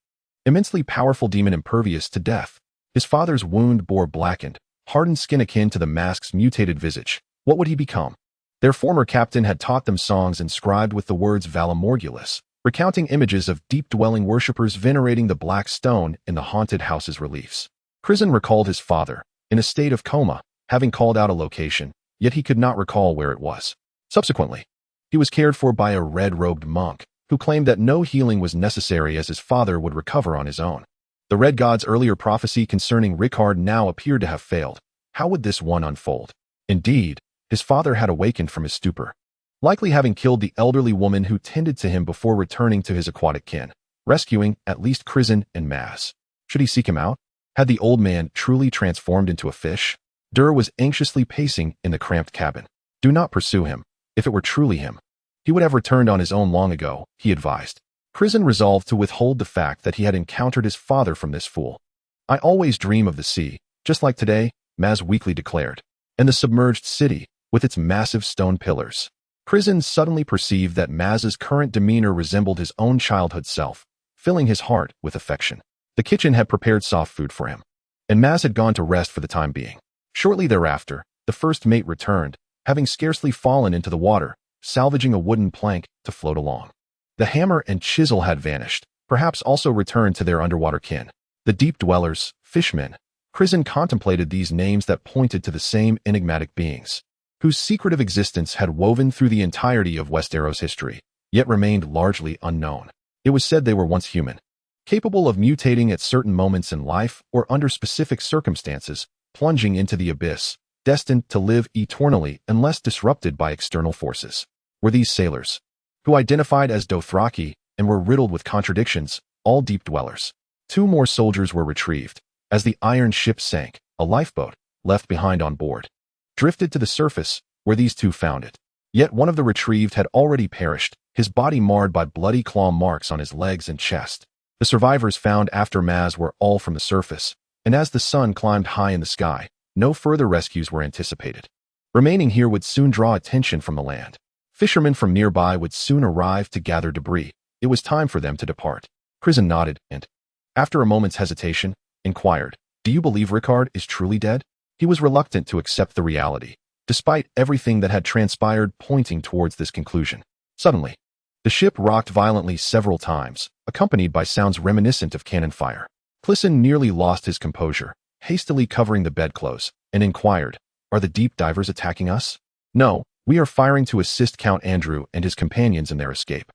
immensely powerful demon impervious to death. His father's wound bore blackened, hardened skin akin to the mask's mutated visage. What would he become? Their former captain had taught them songs inscribed with the words Valamorgulus, recounting images of deep-dwelling worshippers venerating the black stone in the haunted house's reliefs. Crisen recalled his father, in a state of coma, having called out a location, yet he could not recall where it was. Subsequently, he was cared for by a red-robed monk, who claimed that no healing was necessary as his father would recover on his own. The Red God's earlier prophecy concerning Rickard now appeared to have failed. How would this one unfold? Indeed, his father had awakened from his stupor, likely having killed the elderly woman who tended to him before returning to his aquatic kin, rescuing at least Crisen and Maz. Should he seek him out? Had the old man truly transformed into a fish? Dur was anxiously pacing in the cramped cabin. Do not pursue him. If it were truly him, he would have returned on his own long ago, he advised. Crisen resolved to withhold the fact that he had encountered his father from this fool. I always dream of the sea, just like today, Maz weakly declared, and the submerged city, with its massive stone pillars. Crisen suddenly perceived that Maz's current demeanor resembled his own childhood self, filling his heart with affection. The kitchen had prepared soft food for him, and Maz had gone to rest for the time being. Shortly thereafter, the first mate returned, having scarcely fallen into the water, salvaging a wooden plank to float along. The hammer and chisel had vanished, perhaps also returned to their underwater kin. The deep dwellers, fishmen. Crisen contemplated these names that pointed to the same enigmatic beings, whose secretive existence had woven through the entirety of Westeros history, yet remained largely unknown. It was said they were once human, capable of mutating at certain moments in life or under specific circumstances, plunging into the abyss, destined to live eternally unless disrupted by external forces. Were these sailors, who identified as Dothraki and were riddled with contradictions, all deep dwellers? 2 more soldiers were retrieved. As the iron ship sank, a lifeboat, left behind on board, drifted to the surface, where these 2 found it. Yet one of the retrieved had already perished, his body marred by bloody claw marks on his legs and chest. The survivors found after Maz were all from the surface, and as the sun climbed high in the sky, no further rescues were anticipated. Remaining here would soon draw attention from the land. Fishermen from nearby would soon arrive to gather debris. It was time for them to depart. Crisen nodded and, after a moment's hesitation, inquired, "Do you believe Rickard is truly dead?" He was reluctant to accept the reality, despite everything that had transpired pointing towards this conclusion. Suddenly, the ship rocked violently several times, accompanied by sounds reminiscent of cannon fire. Crisen nearly lost his composure, hastily covering the bedclothes, and inquired, "Are the deep divers attacking us?" "No, we are firing to assist Count Andrew and his companions in their escape."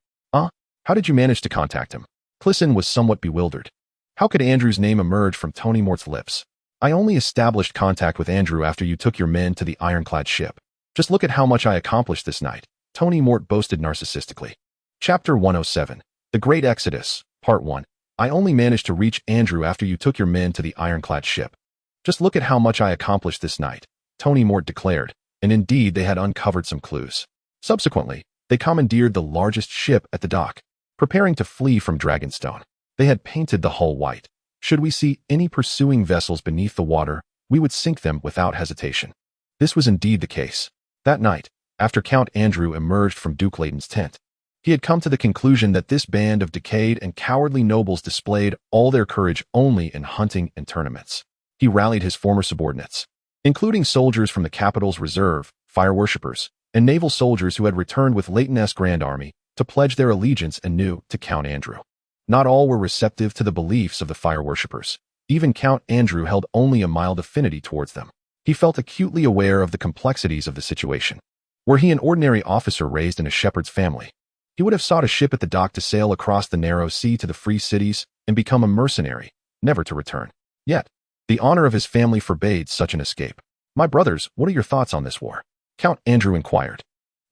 How did you manage to contact him?" Crisen was somewhat bewildered. How could Andrew's name emerge from Tony Mort's lips? "I only established contact with Andrew after you took your men to the ironclad ship. Just look at how much I accomplished this night," Tony Mort boasted narcissistically. Chapter 107. The Great Exodus, Part 1. "I only managed to reach Andrew after you took your men to the ironclad ship. Just look at how much I accomplished this night," Tony Mort declared, and indeed they had uncovered some clues. Subsequently, they commandeered the largest ship at the dock, preparing to flee from Dragonstone. They had painted the hull white. Should we see any pursuing vessels beneath the water, we would sink them without hesitation. This was indeed the case. That night, after Count Andrew emerged from Duke Leighton's tent, he had come to the conclusion that this band of decayed and cowardly nobles displayed all their courage only in hunting and tournaments. He rallied his former subordinates, including soldiers from the capital's reserve, fire worshippers, and naval soldiers who had returned with Leighton's Grand Army, to pledge their allegiance anew to Count Andrew. Not all were receptive to the beliefs of the fire worshippers. Even Count Andrew held only a mild affinity towards them. He felt acutely aware of the complexities of the situation. Were he an ordinary officer raised in a shepherd's family, he would have sought a ship at the dock to sail across the narrow sea to the free cities and become a mercenary, never to return. Yet, the honor of his family forbade such an escape. "My brothers, what are your thoughts on this war?" Count Andrew inquired.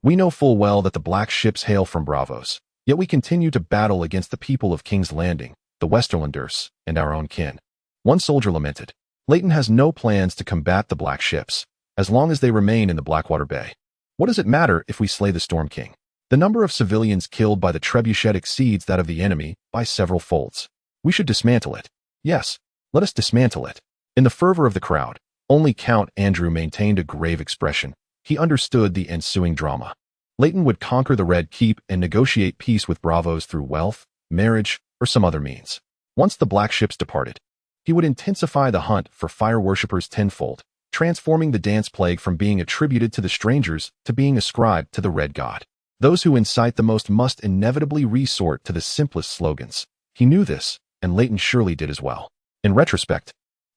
"We know full well that the black ships hail from Bravos, yet we continue to battle against the people of King's Landing, the Westerlanders, and our own kin." One soldier lamented. "Leighton has no plans to combat the black ships, as long as they remain in the Blackwater Bay. What does it matter if we slay the Storm King? The number of civilians killed by the trebuchet exceeds that of the enemy by several folds. We should dismantle it. Yes, let us dismantle it." In the fervor of the crowd, only Count Andrew maintained a grave expression. He understood the ensuing drama. Leighton would conquer the Red Keep and negotiate peace with Bravos through wealth, marriage, or some other means. Once the black ships departed, he would intensify the hunt for fire worshippers tenfold, transforming the dance plague from being attributed to the strangers to being ascribed to the Red God. Those who incite the most must inevitably resort to the simplest slogans. He knew this, and Leighton surely did as well. In retrospect,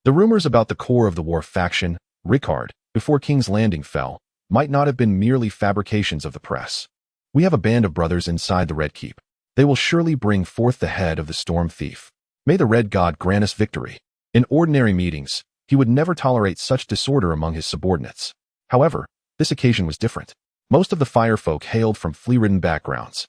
the rumors about the core of the war faction, Rickard, before King's Landing fell, might not have been merely fabrications of the press. "We have a band of brothers inside the Red Keep. They will surely bring forth the head of the Storm Thief." May the Red God grant us victory. In ordinary meetings, he would never tolerate such disorder among his subordinates. However, this occasion was different. Most of the firefolk hailed from flea-ridden backgrounds,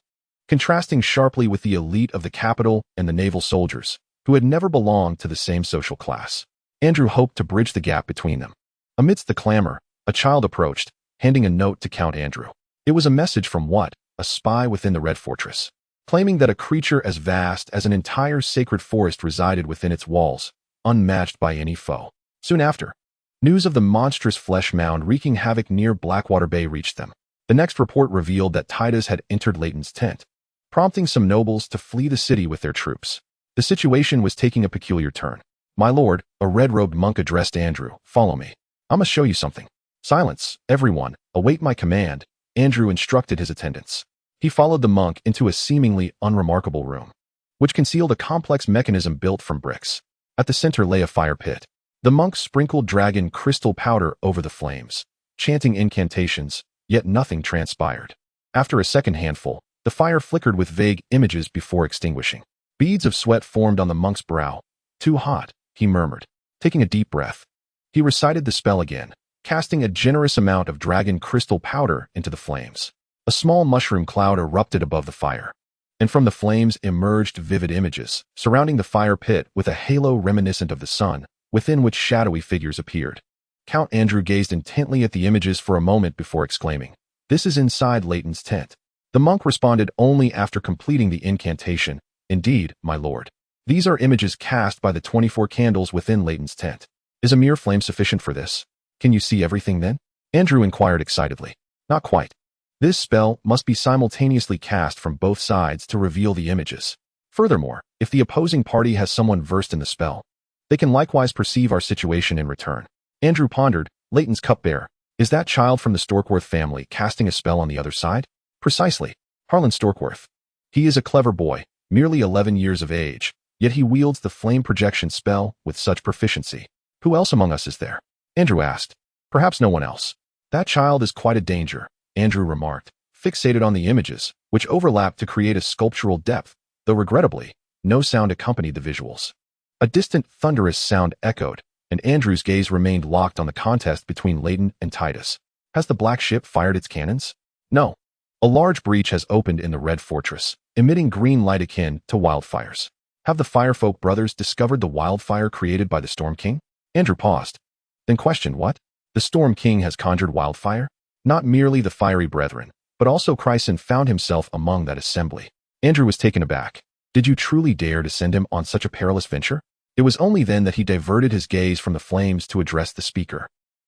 contrasting sharply with the elite of the capital and the naval soldiers, who had never belonged to the same social class. Andrew hoped to bridge the gap between them. Amidst the clamor, a child approached, handing a note to Count Andrew. It was a message from what? A spy within the Red Fortress, claiming that a creature as vast as an entire sacred forest resided within its walls, unmatched by any foe. Soon after, news of the monstrous flesh mound wreaking havoc near Blackwater Bay reached them. The next report revealed that Titus had entered Leighton's tent, prompting some nobles to flee the city with their troops. The situation was taking a peculiar turn. "My lord," a red-robed monk addressed Andrew, "follow me. I must show you something." "Silence, everyone, await my command," Andrew instructed his attendants. He followed the monk into a seemingly unremarkable room, which concealed a complex mechanism built from bricks. At the center lay a fire pit. The monk sprinkled dragon crystal powder over the flames, chanting incantations, yet nothing transpired. After a second handful, the fire flickered with vague images before extinguishing. Beads of sweat formed on the monk's brow. "Too hot," he murmured. Taking a deep breath, he recited the spell again, casting a generous amount of dragon crystal powder into the flames. A small mushroom cloud erupted above the fire, and from the flames emerged vivid images, surrounding the fire pit with a halo reminiscent of the sun, within which shadowy figures appeared. Count Andrew gazed intently at the images for a moment before exclaiming, "This is inside Leighton's tent." The monk responded only after completing the incantation, "Indeed, my lord. These are images cast by the 24 candles within Leighton's tent. Is a mere flame sufficient for this? Can you see everything then?" Andrew inquired excitedly. "Not quite. This spell must be simultaneously cast from both sides to reveal the images. Furthermore, if the opposing party has someone versed in the spell, they can likewise perceive our situation in return." Andrew pondered. "Leighton's cupbearer. Is that child from the Storkworth family casting a spell on the other side?" "Precisely. Harlan Storkworth. He is a clever boy, merely 11 years of age, yet he wields the flame projection spell with such proficiency. Who else among us is there?" Andrew asked. "Perhaps no one else." "That child is quite a danger," Andrew remarked, fixated on the images, which overlapped to create a sculptural depth, though regrettably, no sound accompanied the visuals. A distant thunderous sound echoed, and Andrew's gaze remained locked on the contest between Leighton and Titus. "Has the black ship fired its cannons?" "No. A large breach has opened in the Red Fortress, emitting green light akin to wildfires." "Have the Firefolk brothers discovered the wildfire created by the Storm King?" Andrew paused, then questioned, "What? The Storm King has conjured wildfire?" "Not merely the fiery brethren, but also Crisen found himself among that assembly." Andrew was taken aback. "Did you truly dare to send him on such a perilous venture?" It was only then that he diverted his gaze from the flames to address the speaker.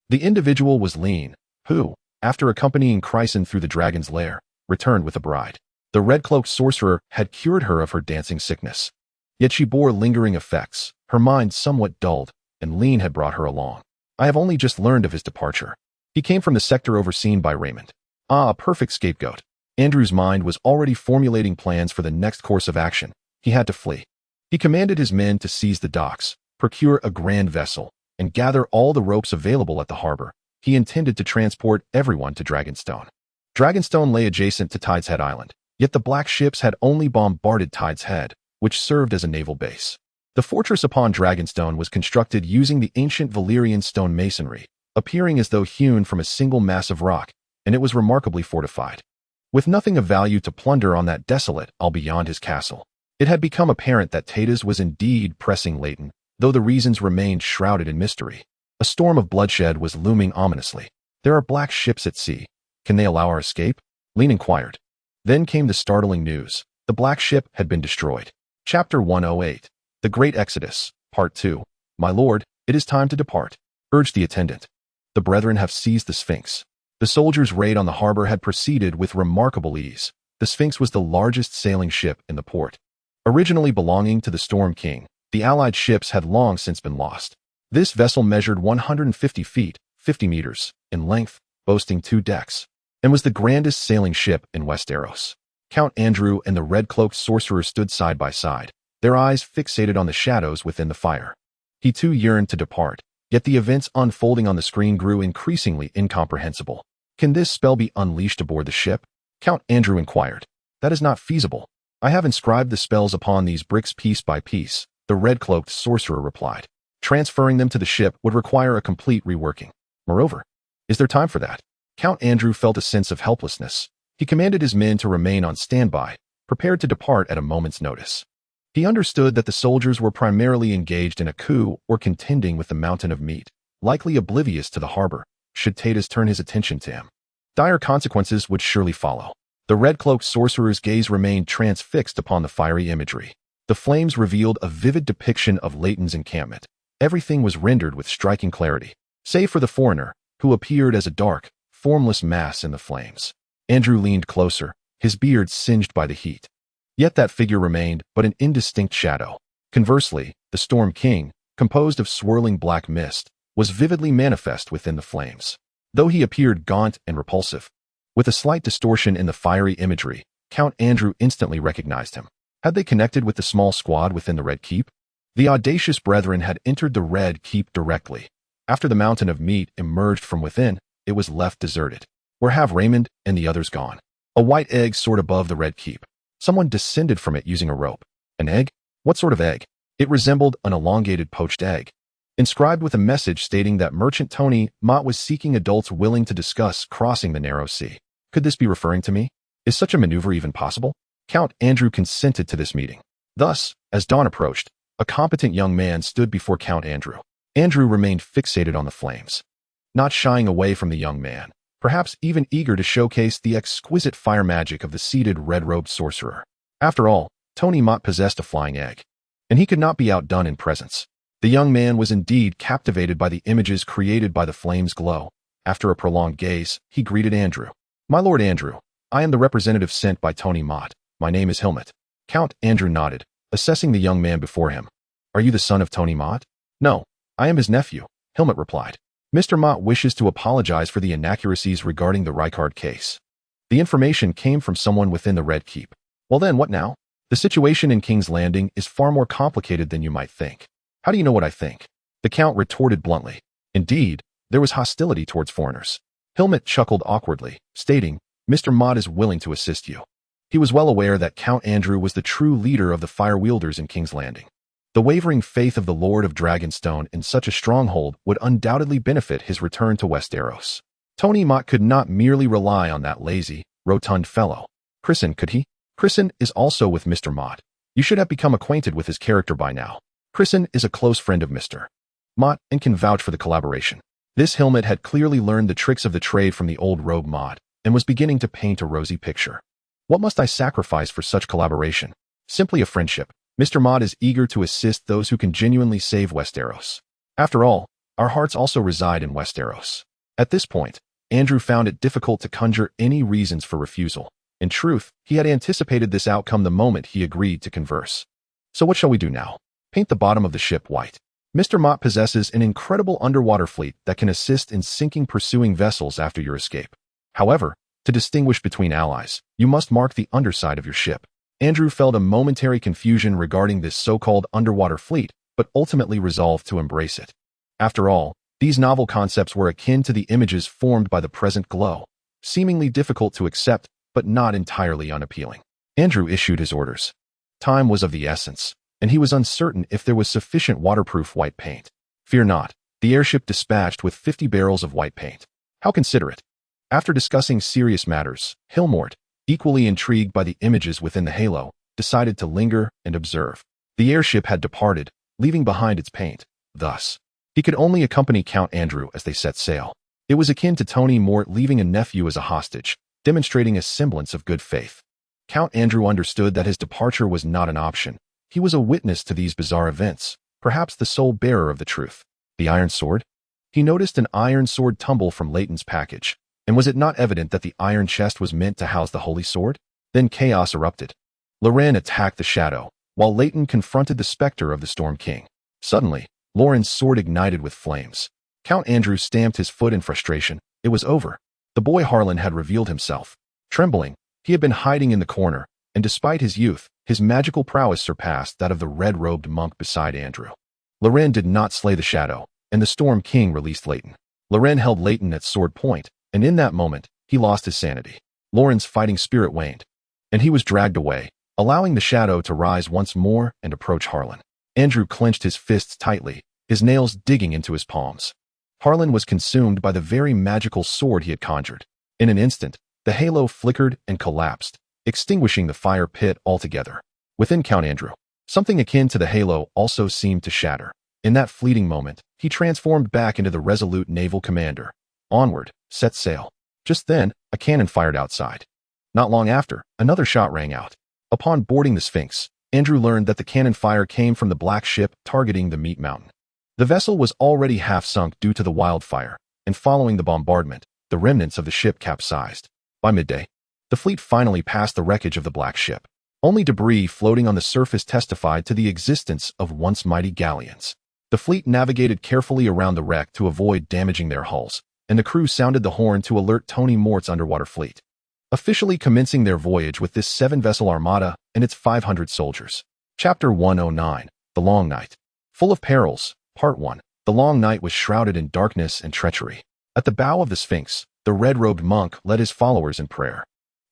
The individual was Lean, who, after accompanying Crisen through the dragon's lair, returned with a bride. The red-cloaked sorcerer had cured her of her dancing sickness. Yet she bore lingering effects, her mind somewhat dulled, and Lean had brought her along. "I have only just learned of his departure. He came from the sector overseen by Raymond." "Ah, a perfect scapegoat." Andrew's mind was already formulating plans for the next course of action. He had to flee. He commanded his men to seize the docks, procure a grand vessel, and gather all the ropes available at the harbor. He intended to transport everyone to Dragonstone. Dragonstone lay adjacent to Tide's Head Island, yet the black ships had only bombarded Tide's Head, which served as a naval base. The fortress upon Dragonstone was constructed using the ancient Valyrian stone masonry, appearing as though hewn from a single mass of rock, and it was remarkably fortified. With nothing of value to plunder on that desolate isle beyond his castle, it had become apparent that Titus was indeed pressing Leighton, though the reasons remained shrouded in mystery. A storm of bloodshed was looming ominously. "There are black ships at sea. Can they allow our escape?" Lean inquired. Then came the startling news. The black ship had been destroyed. Chapter 108. The Great Exodus, Part 2. "My lord, it is time to depart," urged the attendant. "The brethren have seized the Sphinx." The soldiers' raid on the harbor had proceeded with remarkable ease. The Sphinx was the largest sailing ship in the port. Originally belonging to the Storm King, the Allied ships had long since been lost. This vessel measured 150 feet, 50 meters, in length, boasting 2 decks, and was the grandest sailing ship in Westeros. Count Andrew and the red-cloaked sorcerer stood side by side, their eyes fixated on the shadows within the fire. He too yearned to depart, yet the events unfolding on the screen grew increasingly incomprehensible. "Can this spell be unleashed aboard the ship?" Count Andrew inquired. "That is not feasible. I have inscribed the spells upon these bricks piece by piece, the red-cloaked sorcerer replied. Transferring them to the ship would require a complete reworking. Moreover, is there time for that? Count Andrew felt a sense of helplessness. He commanded his men to remain on standby, prepared to depart at a moment's notice. He understood that the soldiers were primarily engaged in a coup or contending with the mountain of meat, likely oblivious to the harbor, should Tatus turn his attention to him. Dire consequences would surely follow. The red-cloaked sorcerer's gaze remained transfixed upon the fiery imagery. The flames revealed a vivid depiction of Leighton's encampment. Everything was rendered with striking clarity, save for the foreigner, who appeared as a dark, formless mass in the flames. Andrew leaned closer, his beard singed by the heat. Yet that figure remained but an indistinct shadow. Conversely, the Storm King, composed of swirling black mist, was vividly manifest within the flames. Though he appeared gaunt and repulsive, with a slight distortion in the fiery imagery, Count Andrew instantly recognized him. Had they connected with the small squad within the Red Keep? The audacious brethren had entered the Red Keep directly. After the mountain of meat emerged from within, it was left deserted. Where have Raymond and the others gone? A white egg soared above the Red Keep. Someone descended from it using a rope. An egg? What sort of egg? It resembled an elongated poached egg, inscribed with a message stating that merchant Tony Mott was seeking adults willing to discuss crossing the narrow sea. Could this be referring to me? Is such a maneuver even possible? Count Andrew consented to this meeting. Thus, as dawn approached, a competent young man stood before Count Andrew. Andrew remained fixated on the flames, not shying away from the young man, perhaps even eager to showcase the exquisite fire magic of the seated red-robed sorcerer. After all, Tony Mott possessed a flying egg, and he could not be outdone in presence. The young man was indeed captivated by the images created by the flame's glow. After a prolonged gaze, he greeted Andrew. My lord Andrew, I am the representative sent by Tony Mott. My name is Hilmet. Count Andrew nodded, assessing the young man before him. Are you the son of Tony Mott? No, I am his nephew, Hilmet replied. Mr. Mott wishes to apologize for the inaccuracies regarding the Rykard case. The information came from someone within the Red Keep. Well then, what now? The situation in King's Landing is far more complicated than you might think. How do you know what I think? The Count retorted bluntly. Indeed, there was hostility towards foreigners. Hilmet chuckled awkwardly, stating, Mr. Mott is willing to assist you. He was well aware that Count Andrew was the true leader of the fire-wielders in King's Landing. The wavering faith of the Lord of Dragonstone in such a stronghold would undoubtedly benefit his return to Westeros. Tony Mott could not merely rely on that lazy, rotund fellow. Crisen, could he? Crisen is also with Mr. Mott. You should have become acquainted with his character by now. Crisen is a close friend of Mr. Mott and can vouch for the collaboration. This Hilmet had clearly learned the tricks of the trade from the old rogue Mott and was beginning to paint a rosy picture. What must I sacrifice for such collaboration? Simply a friendship. Mr. Mott is eager to assist those who can genuinely save Westeros. After all, our hearts also reside in Westeros. At this point, Andrew found it difficult to conjure any reasons for refusal. In truth, he had anticipated this outcome the moment he agreed to converse. So what shall we do now? Paint the bottom of the ship white. Mr. Mott possesses an incredible underwater fleet that can assist in sinking pursuing vessels after your escape. However, to distinguish between allies, you must mark the underside of your ship. Andrew felt a momentary confusion regarding this so-called underwater fleet, but ultimately resolved to embrace it. After all, these novel concepts were akin to the images formed by the present glow, seemingly difficult to accept, but not entirely unappealing. Andrew issued his orders. Time was of the essence, and he was uncertain if there was sufficient waterproof white paint. Fear not, the airship dispatched with 50 barrels of white paint. How considerate. After discussing serious matters, Hilmort, equally intrigued by the images within the halo, decided to linger and observe. The airship had departed, leaving behind its paint. Thus, he could only accompany Count Andrew as they set sail. It was akin to Tony Mort leaving a nephew as a hostage, demonstrating a semblance of good faith. Count Andrew understood that his departure was not an option. He was a witness to these bizarre events, perhaps the sole bearer of the truth. The iron sword? He noticed an iron sword tumble from Leighton's package, and was it not evident that the iron chest was meant to house the holy sword? Then chaos erupted. Loren attacked the shadow, while Leighton confronted the specter of the Storm King. Suddenly, Loren's sword ignited with flames. Count Andrew stamped his foot in frustration. It was over. The boy Harlan had revealed himself. Trembling, he had been hiding in the corner, and despite his youth, his magical prowess surpassed that of the red-robed monk beside Andrew. Loren did not slay the shadow, and the Storm King released Leighton. Loren held Leighton at sword point, and in that moment, he lost his sanity. Loren's fighting spirit waned, and he was dragged away, allowing the shadow to rise once more and approach Harlan. Andrew clenched his fists tightly, his nails digging into his palms. Harlan was consumed by the very magical sword he had conjured. In an instant, the halo flickered and collapsed, extinguishing the fire pit altogether. Within Count Andrew, something akin to the halo also seemed to shatter. In that fleeting moment, he transformed back into the resolute naval commander. Onward, set sail. Just then, a cannon fired outside. Not long after, another shot rang out. Upon boarding the Sphinx, Andrew learned that the cannon fire came from the black ship targeting the Meat Mountain. The vessel was already half sunk due to the wildfire, and following the bombardment, the remnants of the ship capsized. By midday, the fleet finally passed the wreckage of the black ship. Only debris floating on the surface testified to the existence of once mighty galleons. The fleet navigated carefully around the wreck to avoid damaging their hulls, and the crew sounded the horn to alert Tony Mort's underwater fleet, officially commencing their voyage with this 7-vessel armada and its 500 soldiers. Chapter 109, The Long Night. Full of perils, Part 1. The long night was shrouded in darkness and treachery. At the bow of the Sphinx, the red-robed monk led his followers in prayer.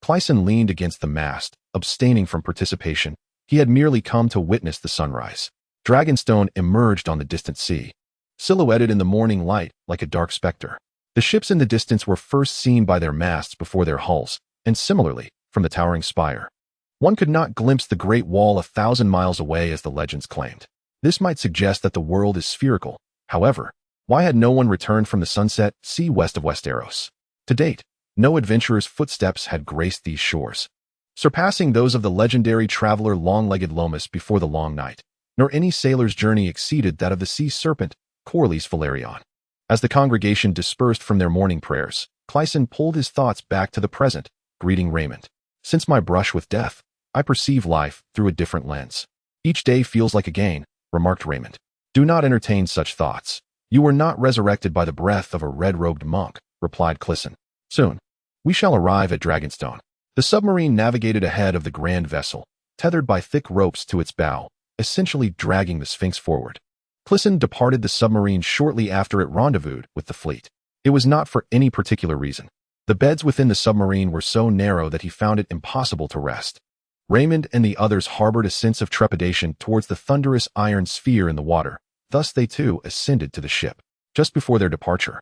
Crisen leaned against the mast, abstaining from participation. He had merely come to witness the sunrise. Dragonstone emerged on the distant sea, silhouetted in the morning light like a dark specter. The ships in the distance were first seen by their masts before their hulls, and similarly, from the towering spire. One could not glimpse the Great Wall 1,000 miles away as the legends claimed. This might suggest that the world is spherical. However, why had no one returned from the sunset sea west of Westeros? To date, no adventurer's footsteps had graced these shores, surpassing those of the legendary traveler long-legged Lomas before the long night, nor any sailor's journey exceeded that of the sea serpent, Corlys Valerion. As the congregation dispersed from their morning prayers, Crisen pulled his thoughts back to the present, greeting Raymond. Since my brush with death, I perceive life through a different lens. Each day feels like a gain, remarked Raymond. Do not entertain such thoughts. You were not resurrected by the breath of a red-robed monk, replied Crisen. Soon, we shall arrive at Dragonstone. The submarine navigated ahead of the grand vessel, tethered by thick ropes to its bow, essentially dragging the Sphinx forward. Crisen departed the submarine shortly after it rendezvoused with the fleet. It was not for any particular reason. The beds within the submarine were so narrow that he found it impossible to rest. Raymond and the others harbored a sense of trepidation towards the thunderous iron sphere in the water. Thus they too ascended to the ship. Just before their departure,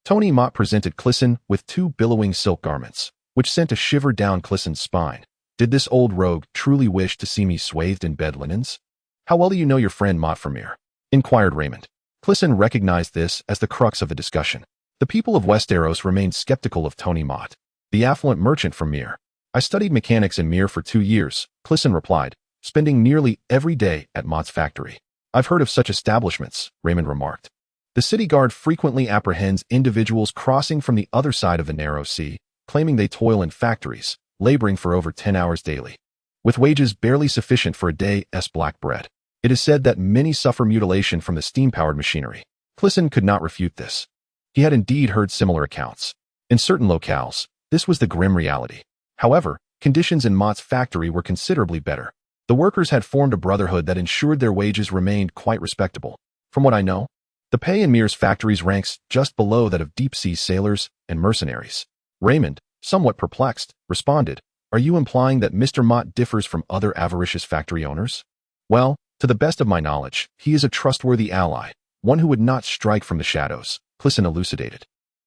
Tony Mott presented Crisen with 2 billowing silk garments, which sent a shiver down Crisen's spine. Did this old rogue truly wish to see me swathed in bed linens? How well do you know your friend Mott from Myr? Inquired Raymond. Crisen recognized this as the crux of the discussion. The people of Westeros remained skeptical of Tony Mott, the affluent merchant from Myr. I studied mechanics in Myr for 2 years, Crisen replied, spending nearly every day at Mott's factory. I've heard of such establishments, Raymond remarked. The city guard frequently apprehends individuals crossing from the other side of the narrow sea, claiming they toil in factories, laboring for over 10 hours daily, with wages barely sufficient for a day's black bread. It is said that many suffer mutilation from the steam-powered machinery. Crisen could not refute this. He had indeed heard similar accounts. In certain locales, this was the grim reality. However, conditions in Mott's factory were considerably better. The workers had formed a brotherhood that ensured their wages remained quite respectable. From what I know, the pay in Myr's factories ranks just below that of deep-sea sailors and mercenaries. Raymond, somewhat perplexed, responded, Are you implying that Mr. Mott differs from other avaricious factory owners? Well, to the best of my knowledge, he is a trustworthy ally, one who would not strike from the shadows, Crisen elucidated.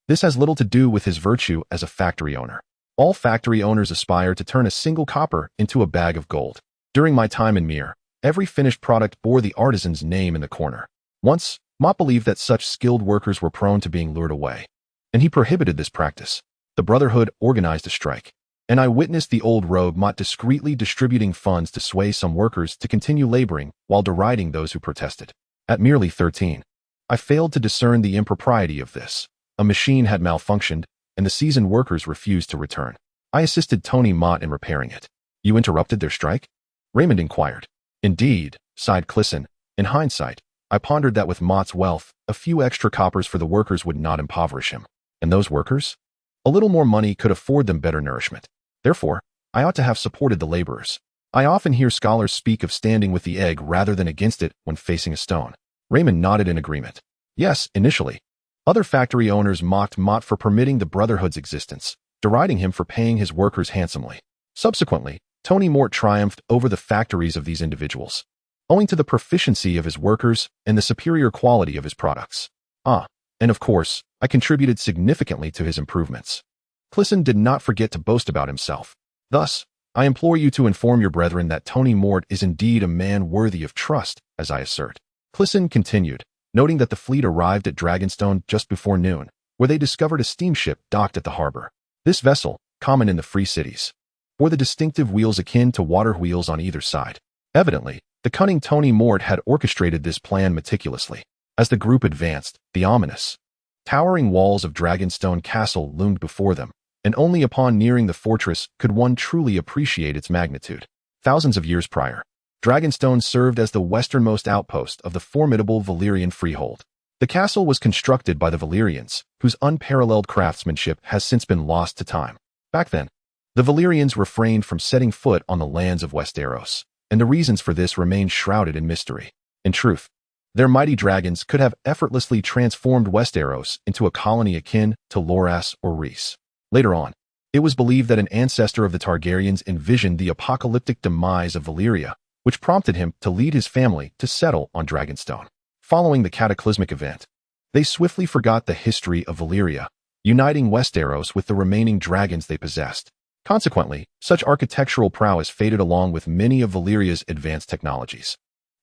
This has little to do with his virtue as a factory owner. All factory owners aspire to turn a single copper into a bag of gold. During my time in Myr, every finished product bore the artisan's name in the corner. Once, Mott believed that such skilled workers were prone to being lured away, and he prohibited this practice. The Brotherhood organized a strike, and I witnessed the old rogue Mott discreetly distributing funds to sway some workers to continue laboring while deriding those who protested. At merely 13, I failed to discern the impropriety of this. A machine had malfunctioned, and the seasoned workers refused to return. I assisted Tony Mott in repairing it. You interrupted their strike? Raymond inquired. Indeed, sighed Crisen. In hindsight, I pondered that with Mott's wealth, a few extra coppers for the workers would not impoverish him. And those workers? A little more money could afford them better nourishment. Therefore, I ought to have supported the laborers. I often hear scholars speak of standing with the egg rather than against it when facing a stone. Raymond nodded in agreement. Yes, initially. Other factory owners mocked Mott for permitting the Brotherhood's existence, deriding him for paying his workers handsomely. Subsequently, Tony Mort triumphed over the factories of these individuals, owing to the proficiency of his workers and the superior quality of his products. And of course, I contributed significantly to his improvements. Crisen did not forget to boast about himself. Thus, I implore you to inform your brethren that Tony Mort is indeed a man worthy of trust, as I assert. Crisen continued, noting that the fleet arrived at Dragonstone just before noon, where they discovered a steamship docked at the harbor. This vessel, common in the free cities, bore the distinctive wheels akin to water wheels on either side. Evidently, the cunning Tony Mort had orchestrated this plan meticulously. As the group advanced, the ominous, towering walls of Dragonstone Castle loomed before them, and only upon nearing the fortress could one truly appreciate its magnitude. Thousands of years prior, Dragonstone served as the westernmost outpost of the formidable Valyrian freehold. The castle was constructed by the Valyrians, whose unparalleled craftsmanship has since been lost to time. Back then, the Valyrians refrained from setting foot on the lands of Westeros, and the reasons for this remained shrouded in mystery. In truth, their mighty dragons could have effortlessly transformed Westeros into a colony akin to Loras or Rhys. Later on, it was believed that an ancestor of the Targaryens envisioned the apocalyptic demise of Valyria, which prompted him to lead his family to settle on Dragonstone. Following the cataclysmic event, they swiftly forgot the history of Valyria, uniting Westeros with the remaining dragons they possessed. Consequently, such architectural prowess faded along with many of Valyria's advanced technologies.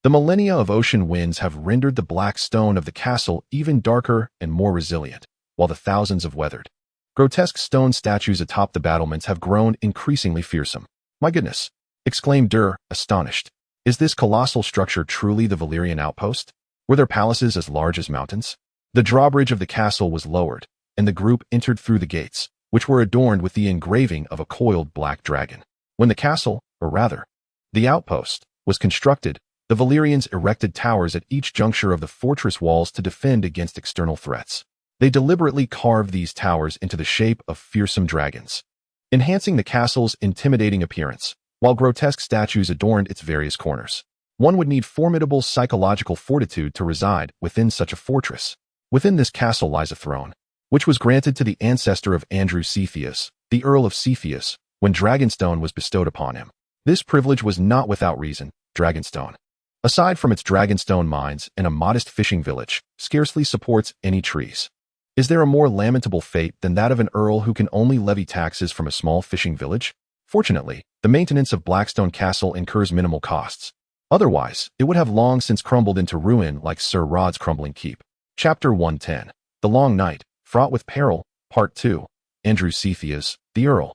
The millennia of ocean winds have rendered the black stone of the castle even darker and more resilient, while the thousands of weathered, grotesque stone statues atop the battlements have grown increasingly fearsome. My goodness, exclaimed Dur, astonished. Is this colossal structure truly the Valyrian outpost? Were their palaces as large as mountains? The drawbridge of the castle was lowered, and the group entered through the gates, which were adorned with the engraving of a coiled black dragon. When the castle, or rather, the outpost, was constructed, the Valyrians erected towers at each juncture of the fortress walls to defend against external threats. They deliberately carved these towers into the shape of fearsome dragons, enhancing the castle's intimidating appearance, while grotesque statues adorned its various corners. One would need formidable psychological fortitude to reside within such a fortress. Within this castle lies a throne, which was granted to the ancestor of Andrew Cepheus, the Earl of Cepheus, when Dragonstone was bestowed upon him. This privilege was not without reason. Dragonstone, aside from its Dragonstone mines and a modest fishing village, scarcely supports any trees. Is there a more lamentable fate than that of an earl who can only levy taxes from a small fishing village? Fortunately, the maintenance of Blackstone Castle incurs minimal costs. Otherwise, it would have long since crumbled into ruin like Sir Rod's crumbling keep. Chapter 110. The Long Night, Fraught with Peril, Part 2. Andrew Cepheus, the Earl,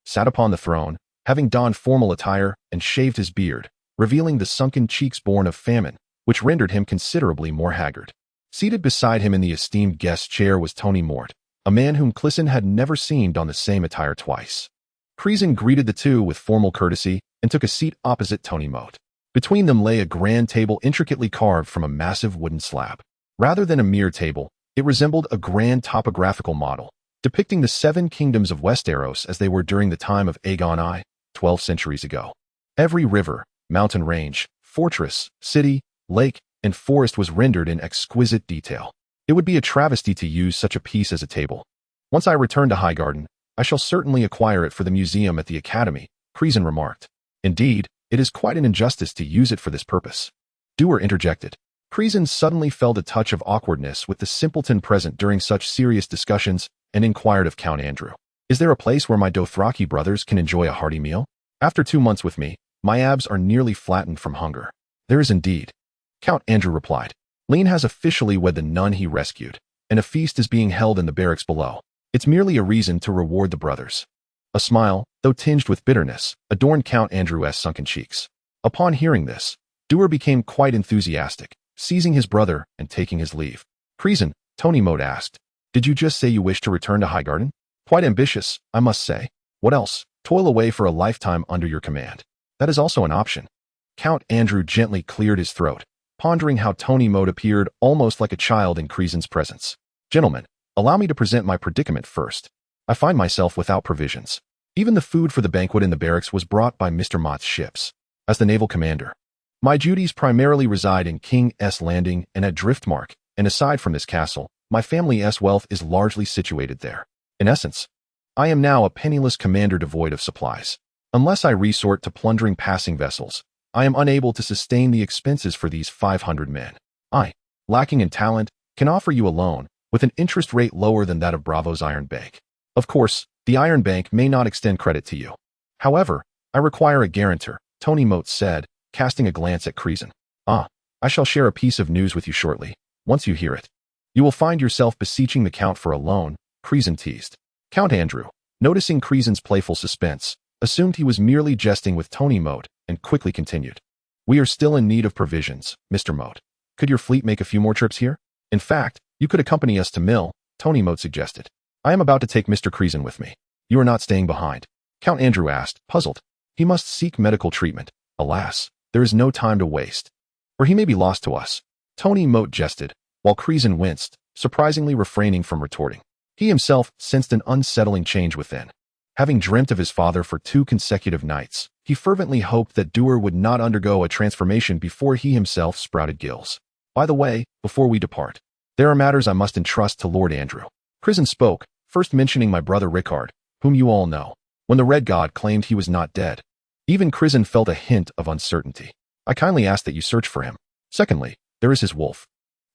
sat upon the throne, having donned formal attire and shaved his beard, revealing the sunken cheeks born of famine, which rendered him considerably more haggard. Seated beside him in the esteemed guest chair was Tony Mort, a man whom Crisen had never seen don the same attire twice. Crisen greeted the two with formal courtesy and took a seat opposite Tony Mort. Between them lay a grand table intricately carved from a massive wooden slab. Rather than a mere table, it resembled a grand topographical model, depicting the 7 kingdoms of Westeros as they were during the time of Aegon I, 12 centuries ago. Every river, mountain range, fortress, city, lake, and forest was rendered in exquisite detail. It would be a travesty to use such a piece as a table. Once I return to Highgarden, I shall certainly acquire it for the museum at the Academy, Crisen remarked. Indeed, it is quite an injustice to use it for this purpose. Dur interjected. Crisen suddenly felt a touch of awkwardness with the simpleton present during such serious discussions and inquired of Count Andrew. Is there a place where my Dothraki brothers can enjoy a hearty meal? After 2 months with me, my abs are nearly flattened from hunger. There is indeed, Count Andrew replied. Lean has officially wed the nun he rescued, and a feast is being held in the barracks below. It's merely a reason to reward the brothers. A smile, though tinged with bitterness, adorned Count Andrew's sunken cheeks. Upon hearing this, Dur became quite enthusiastic, seizing his brother and taking his leave. Crisen, Tony Mort asked, did you just say you wish to return to Highgarden? Quite ambitious, I must say. What else? Toil away for a lifetime under your command. That is also an option. Count Andrew gently cleared his throat, pondering how Tony Mort appeared almost like a child in Crisen's presence. Gentlemen, allow me to present my predicament first. I find myself without provisions. Even the food for the banquet in the barracks was brought by Mr. Mott's ships. As the naval commander, my duties primarily reside in King's Landing and at Driftmark, and aside from this castle, my family's wealth is largely situated there. In essence, I am now a penniless commander devoid of supplies. Unless I resort to plundering passing vessels, I am unable to sustain the expenses for these 500 men. I, lacking in talent, can offer you a loan with an interest rate lower than that of Bravo's Iron Bank. Of course, the Iron Bank may not extend credit to you. However, I require a guarantor, Tony Moat said, casting a glance at Crisen. I shall share a piece of news with you shortly. Once you hear it, you will find yourself beseeching the Count for a loan, Crisen teased. Count Andrew, noticing Crisen's playful suspense, assumed he was merely jesting with Tony Moat and quickly continued. We are still in need of provisions, Mr. Moat. Could your fleet make a few more trips here? In fact, you could accompany us to Mill, Tony Moat suggested. I am about to take Mr. Crisen with me. You are not staying behind. Count Andrew asked, puzzled. He must seek medical treatment. Alas, there is no time to waste. Or he may be lost to us. Tony Moat jested, while Crisen winced, surprisingly refraining from retorting. He himself sensed an unsettling change within. Having dreamt of his father for 2 consecutive nights, he fervently hoped that Doer would not undergo a transformation before he himself sprouted gills. By the way, before we depart, there are matters I must entrust to Lord Andrew. Crisen spoke, first mentioning my brother Rickard, whom you all know. When the Red God claimed he was not dead, even Crisen felt a hint of uncertainty. I kindly ask that you search for him. Secondly, there is his wolf.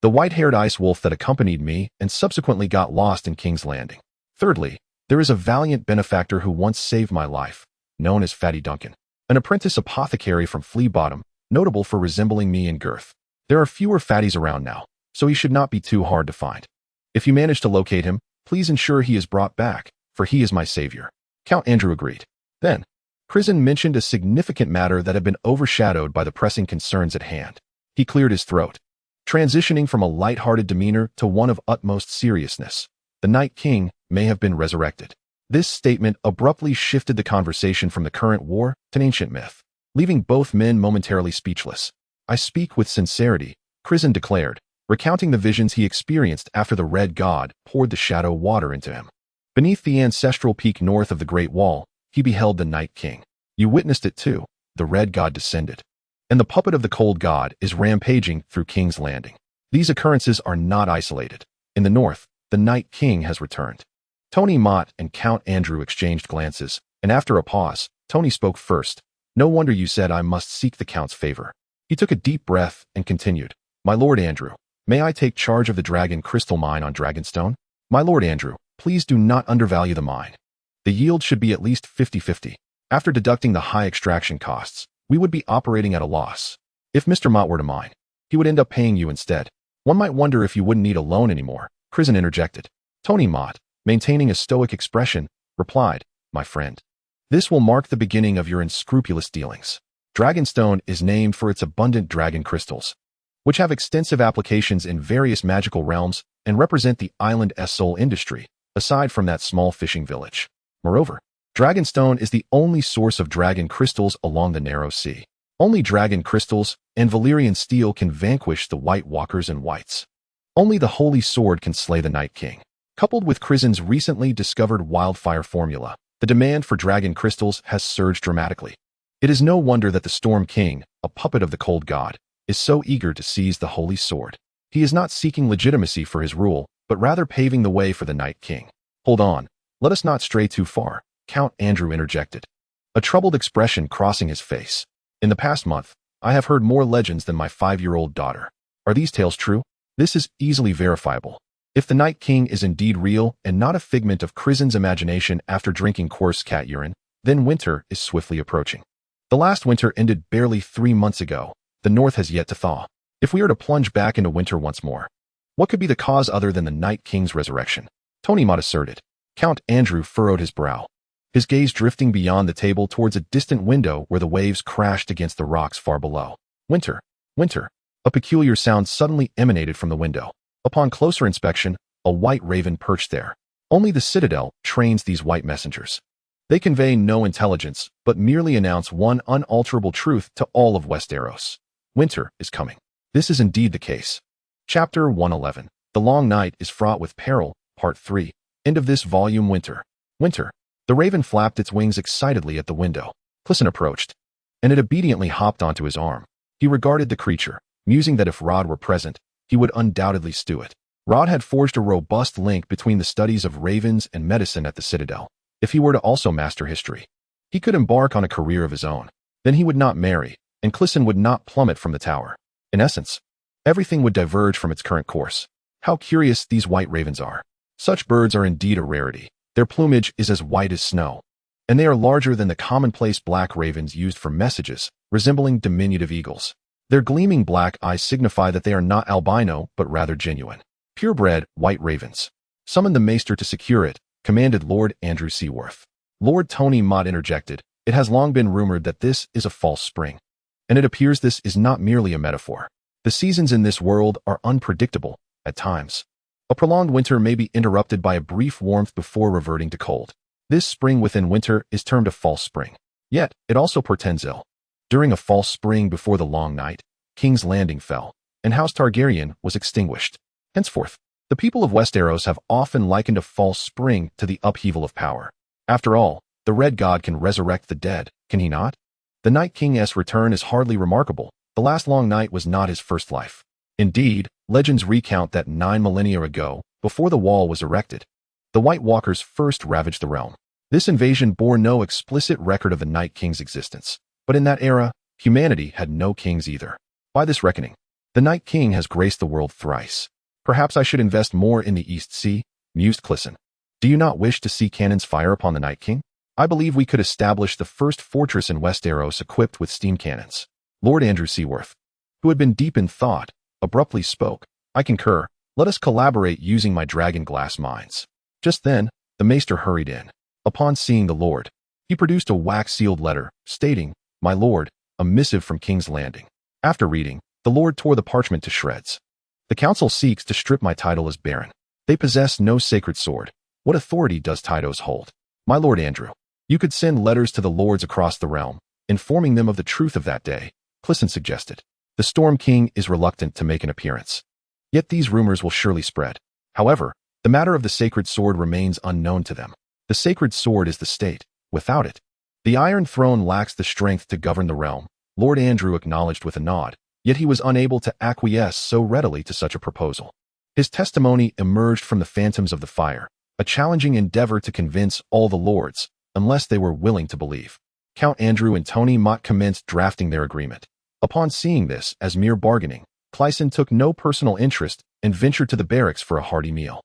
The white-haired ice wolf that accompanied me and subsequently got lost in King's Landing. Thirdly, there is a valiant benefactor who once saved my life, known as Fatty Duncan, an apprentice apothecary from Flea Bottom, notable for resembling me in girth. There are fewer fatties around now, so he should not be too hard to find. If you manage to locate him, please ensure he is brought back, for he is my savior. Count Andrew agreed. Then, Crisen mentioned a significant matter that had been overshadowed by the pressing concerns at hand. He cleared his throat, transitioning from a light-hearted demeanor to one of utmost seriousness. The Night King may have been resurrected. This statement abruptly shifted the conversation from the current war to ancient myth, leaving both men momentarily speechless. I speak with sincerity, Crisen declared, recounting the visions he experienced after the Red God poured the shadow water into him. Beneath the ancestral peak north of the Great Wall, he beheld the Night King. You witnessed it too. The Red God descended, and the puppet of the Cold God is rampaging through King's Landing. These occurrences are not isolated. In the north, the Night King has returned. Tony Moat and Count Andrew exchanged glances, and after a pause, Tony spoke first. No wonder you said I must seek the Count's favor. He took a deep breath and continued. My Lord Andrew, may I take charge of the Dragon Crystal Mine on Dragonstone? My Lord Andrew, please do not undervalue the mine. The yield should be at least 50-50. After deducting the high extraction costs, we would be operating at a loss. If Mr. Mott were to mine, he would end up paying you instead. One might wonder if you wouldn't need a loan anymore, Crisen interjected. Tony Mott, maintaining a stoic expression, replied, my friend, this will mark the beginning of your unscrupulous dealings. Dragonstone is named for its abundant dragon crystals, which have extensive applications in various magical realms and represent the island's sole industry, aside from that small fishing village. Moreover, Dragonstone is the only source of dragon crystals along the narrow sea. Only dragon crystals and Valyrian steel can vanquish the White Walkers and wights. Only the Holy Sword can slay the Night King. Coupled with Crisen's recently discovered wildfire formula, the demand for dragon crystals has surged dramatically. It is no wonder that the Storm King, a puppet of the Cold God, is so eager to seize the Holy Sword. He is not seeking legitimacy for his rule, but rather paving the way for the Night King. Hold on, let us not stray too far, Count Andrew interjected, a troubled expression crossing his face. In the past month, I have heard more legends than my 5-year-old daughter. Are these tales true? This is easily verifiable. If the Night King is indeed real and not a figment of Crisen's imagination after drinking coarse cat urine, then winter is swiftly approaching. The last winter ended barely 3 months ago. The north has yet to thaw. If we are to plunge back into winter once more, what could be the cause other than the Night King's resurrection? Tony Mott asserted. Count Andrew furrowed his brow, his gaze drifting beyond the table towards a distant window where the waves crashed against the rocks far below. Winter, winter. A peculiar sound suddenly emanated from the window. Upon closer inspection, a white raven perched there. Only the Citadel trains these white messengers. They convey no intelligence, but merely announce one unalterable truth to all of Westeros. Winter is coming. This is indeed the case. Chapter 111. The Long Night is Fraught with Peril, Part 3. End of this volume. Winter. Winter. The raven flapped its wings excitedly at the window. Clisson approached, and it obediently hopped onto his arm. He regarded the creature, musing that if Rod were present, he would undoubtedly stew it. Rod had forged a robust link between the studies of ravens and medicine at the Citadel. If he were to also master history, he could embark on a career of his own. Then he would not marry, and Crisen would not plummet from the tower. In essence, everything would diverge from its current course. How curious these white ravens are. Such birds are indeed a rarity. Their plumage is as white as snow, and they are larger than the commonplace black ravens used for messages, resembling diminutive eagles. Their gleaming black eyes signify that they are not albino, but rather genuine, purebred white ravens. Summon the maester to secure it, commanded Lord Andrew Seaworth. Lord Tony Mott interjected, "It has long been rumored that this is a false spring. And it appears this is not merely a metaphor. The seasons in this world are unpredictable, at times. A prolonged winter may be interrupted by a brief warmth before reverting to cold. This spring within winter is termed a false spring. Yet, it also portends ill. During a false spring before the long night, King's Landing fell, and House Targaryen was extinguished. Henceforth, the people of Westeros have often likened a false spring to the upheaval of power. After all, the Red God can resurrect the dead, can he not? The Night King's return is hardly remarkable. The last long night was not his first life. Indeed, legends recount that 9 millennia ago, before the wall was erected, the White Walkers first ravaged the realm. This invasion bore no explicit record of the Night King's existence, but in that era, humanity had no kings either. By this reckoning, the Night King has graced the world thrice. Perhaps I should invest more in the East Sea, mused Crisen. Do you not wish to see cannons fire upon the Night King? I believe we could establish the first fortress in Westeros equipped with steam cannons. Lord Andrew Seaworth, who had been deep in thought, abruptly spoke. I concur. Let us collaborate using my dragon glass mines. Just then, the maester hurried in. Upon seeing the Lord, he produced a wax-sealed letter, stating, "My lord, a missive from King's Landing." After reading, the Lord tore the parchment to shreds. The council seeks to strip my title as Baron. They possess no sacred sword. What authority does titles hold? My Lord Andrew, you could send letters to the lords across the realm, informing them of the truth of that day, Crisen suggested. The Storm King is reluctant to make an appearance. Yet these rumors will surely spread. However, the matter of the sacred sword remains unknown to them. The sacred sword is the state. Without it, the Iron Throne lacks the strength to govern the realm, Lord Andrew acknowledged with a nod, yet he was unable to acquiesce so readily to such a proposal. His testimony emerged from the phantoms of the fire, a challenging endeavor to convince all the lords, unless they were willing to believe. Count Andrew and Tony Mott commenced drafting their agreement. Upon seeing this as mere bargaining, Crisen took no personal interest and ventured to the barracks for a hearty meal.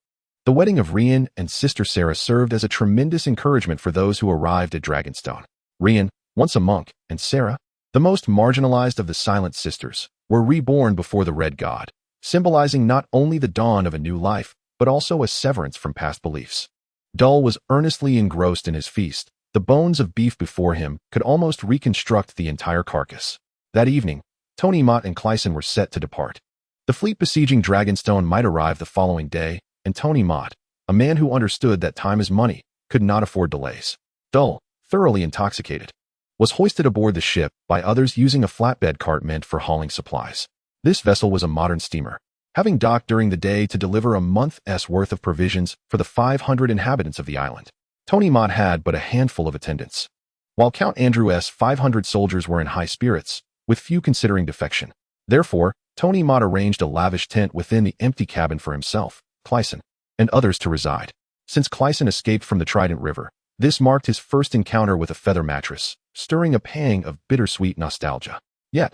The wedding of Rian and Sister Sarah served as a tremendous encouragement for those who arrived at Dragonstone. Rian, once a monk, and Sarah, the most marginalized of the Silent Sisters, were reborn before the Red God, symbolizing not only the dawn of a new life, but also a severance from past beliefs. Dull was earnestly engrossed in his feast. The bones of beef before him could almost reconstruct the entire carcass. That evening, Tony Mott and Crisen were set to depart. The fleet besieging Dragonstone might arrive the following day, and Tony Mott, a man who understood that time is money, could not afford delays. Dull, thoroughly intoxicated, was hoisted aboard the ship by others using a flatbed cart meant for hauling supplies. This vessel was a modern steamer, having docked during the day to deliver a month's worth of provisions for the 500 inhabitants of the island. Tony Mott had but a handful of attendants, while Count Andrew's 500 soldiers were in high spirits, with few considering defection. Therefore, Tony Mott arranged a lavish tent within the empty cabin for himself, Crisen, and others to reside. Since Crisen escaped from the Trident River, this marked his first encounter with a feather mattress, stirring a pang of bittersweet nostalgia. Yet,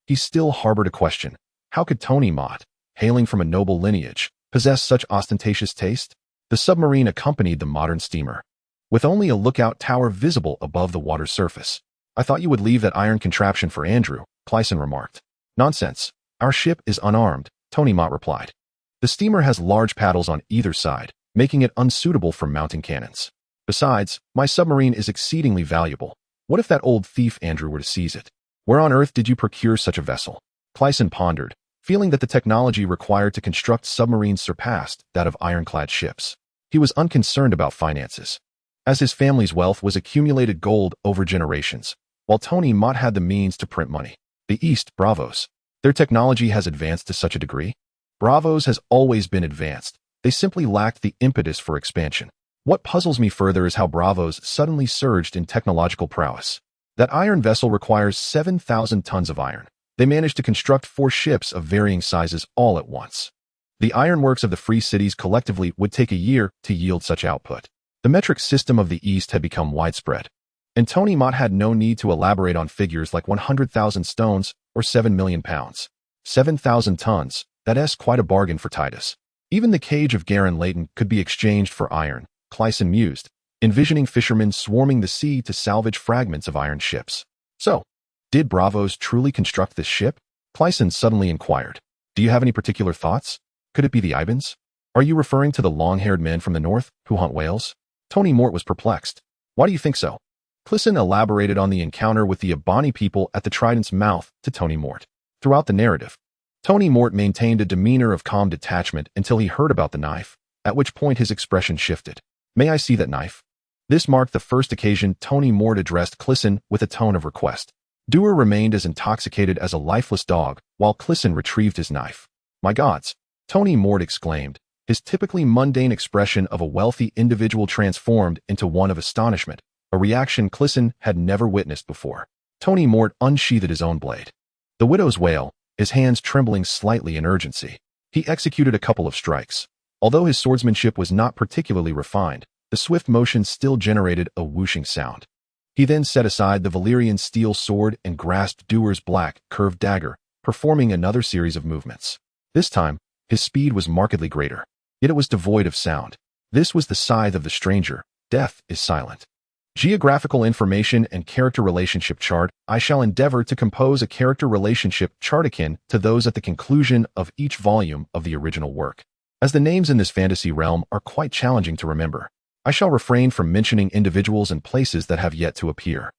he still harbored a question. How could Tony Mott, hailing from a noble lineage, possess such ostentatious taste? The submarine accompanied the modern steamer, with only a lookout tower visible above the water's surface. I thought you would leave that iron contraption for Andrew, Crisen remarked. Nonsense. Our ship is unarmed, Tony Mott replied. The steamer has large paddles on either side, making it unsuitable for mounting cannons. Besides, my submarine is exceedingly valuable. What if that old thief Andrew were to seize it? Where on earth did you procure such a vessel? Crisen pondered, feeling that the technology required to construct submarines surpassed that of ironclad ships. He was unconcerned about finances, as his family's wealth was accumulated gold over generations, while Tony Mott had the means to print money. The East, Bravos. Their technology has advanced to such a degree. Bravos has always been advanced. They simply lacked the impetus for expansion. What puzzles me further is how Bravos suddenly surged in technological prowess. That iron vessel requires 7,000 tons of iron. They managed to construct 4 ships of varying sizes all at once. The ironworks of the Free Cities collectively would take a year to yield such output. The metric system of the East had become widespread. and Tony Mott had no need to elaborate on figures like 100,000 stones or 7 million pounds. 7,000 tons, that's quite a bargain for Titus. Even the cage of Garin Leighton could be exchanged for iron, Cleisen mused, envisioning fishermen swarming the sea to salvage fragments of iron ships. So, did Braavos truly construct this ship? Cleisen suddenly inquired. Do you have any particular thoughts? Could it be the Ibans? Are you referring to the long-haired men from the north who hunt whales? Tony Mort was perplexed. Why do you think so? Cleisen elaborated on the encounter with the Abani people at the Trident's mouth to Tony Mort. Throughout the narrative, Tony Mort maintained a demeanor of calm detachment until he heard about the knife, at which point his expression shifted. May I see that knife? This marked the first occasion Tony Mort addressed Cleisen with a tone of request. Dewar remained as intoxicated as a lifeless dog while Cleisen retrieved his knife. My gods! Tony Mort exclaimed, his typically mundane expression of a wealthy individual transformed into one of astonishment, a reaction Cleisen had never witnessed before. Tony Mort unsheathed his own blade. The widow's wail, his hands trembling slightly in urgency. He executed a couple of strikes. Although his swordsmanship was not particularly refined, the swift motion still generated a whooshing sound. He then set aside the Valyrian steel sword and grasped Dewar's black, curved dagger, performing another series of movements. This time, his speed was markedly greater, yet it was devoid of sound. This was the scythe of the stranger. Death is silent. Geographical information and character relationship chart. I shall endeavor to compose a character relationship chart akin to those at the conclusion of each volume of the original work. As the names in this fantasy realm are quite challenging to remember, I shall refrain from mentioning individuals and places that have yet to appear.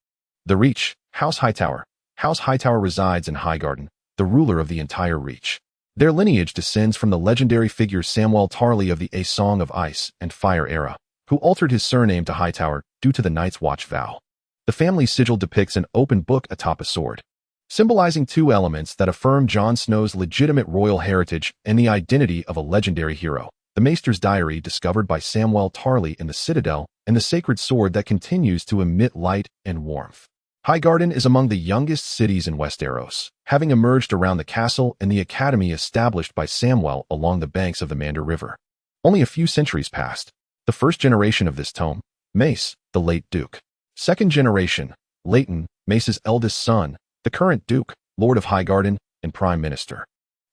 The Reach, House Hightower. House Hightower resides in Highgarden, the ruler of the entire Reach. Their lineage descends from the legendary figure Samwell Tarly of the A Song of Ice and Fire era, who altered his surname to Hightower due to the Night's Watch vow. The family sigil depicts an open book atop a sword, symbolizing two elements that affirm Jon Snow's legitimate royal heritage and the identity of a legendary hero: the Maester's Diary discovered by Samwell Tarly in the Citadel, and the sacred sword that continues to emit light and warmth. Highgarden is among the youngest cities in Westeros, having emerged around the castle and the academy established by Samwell along the banks of the Mander River. Only a few centuries passed. The first generation of this tome, Mace, the late Duke. Second generation, Leighton, Mace's eldest son, the current Duke, Lord of Highgarden, and Prime Minister.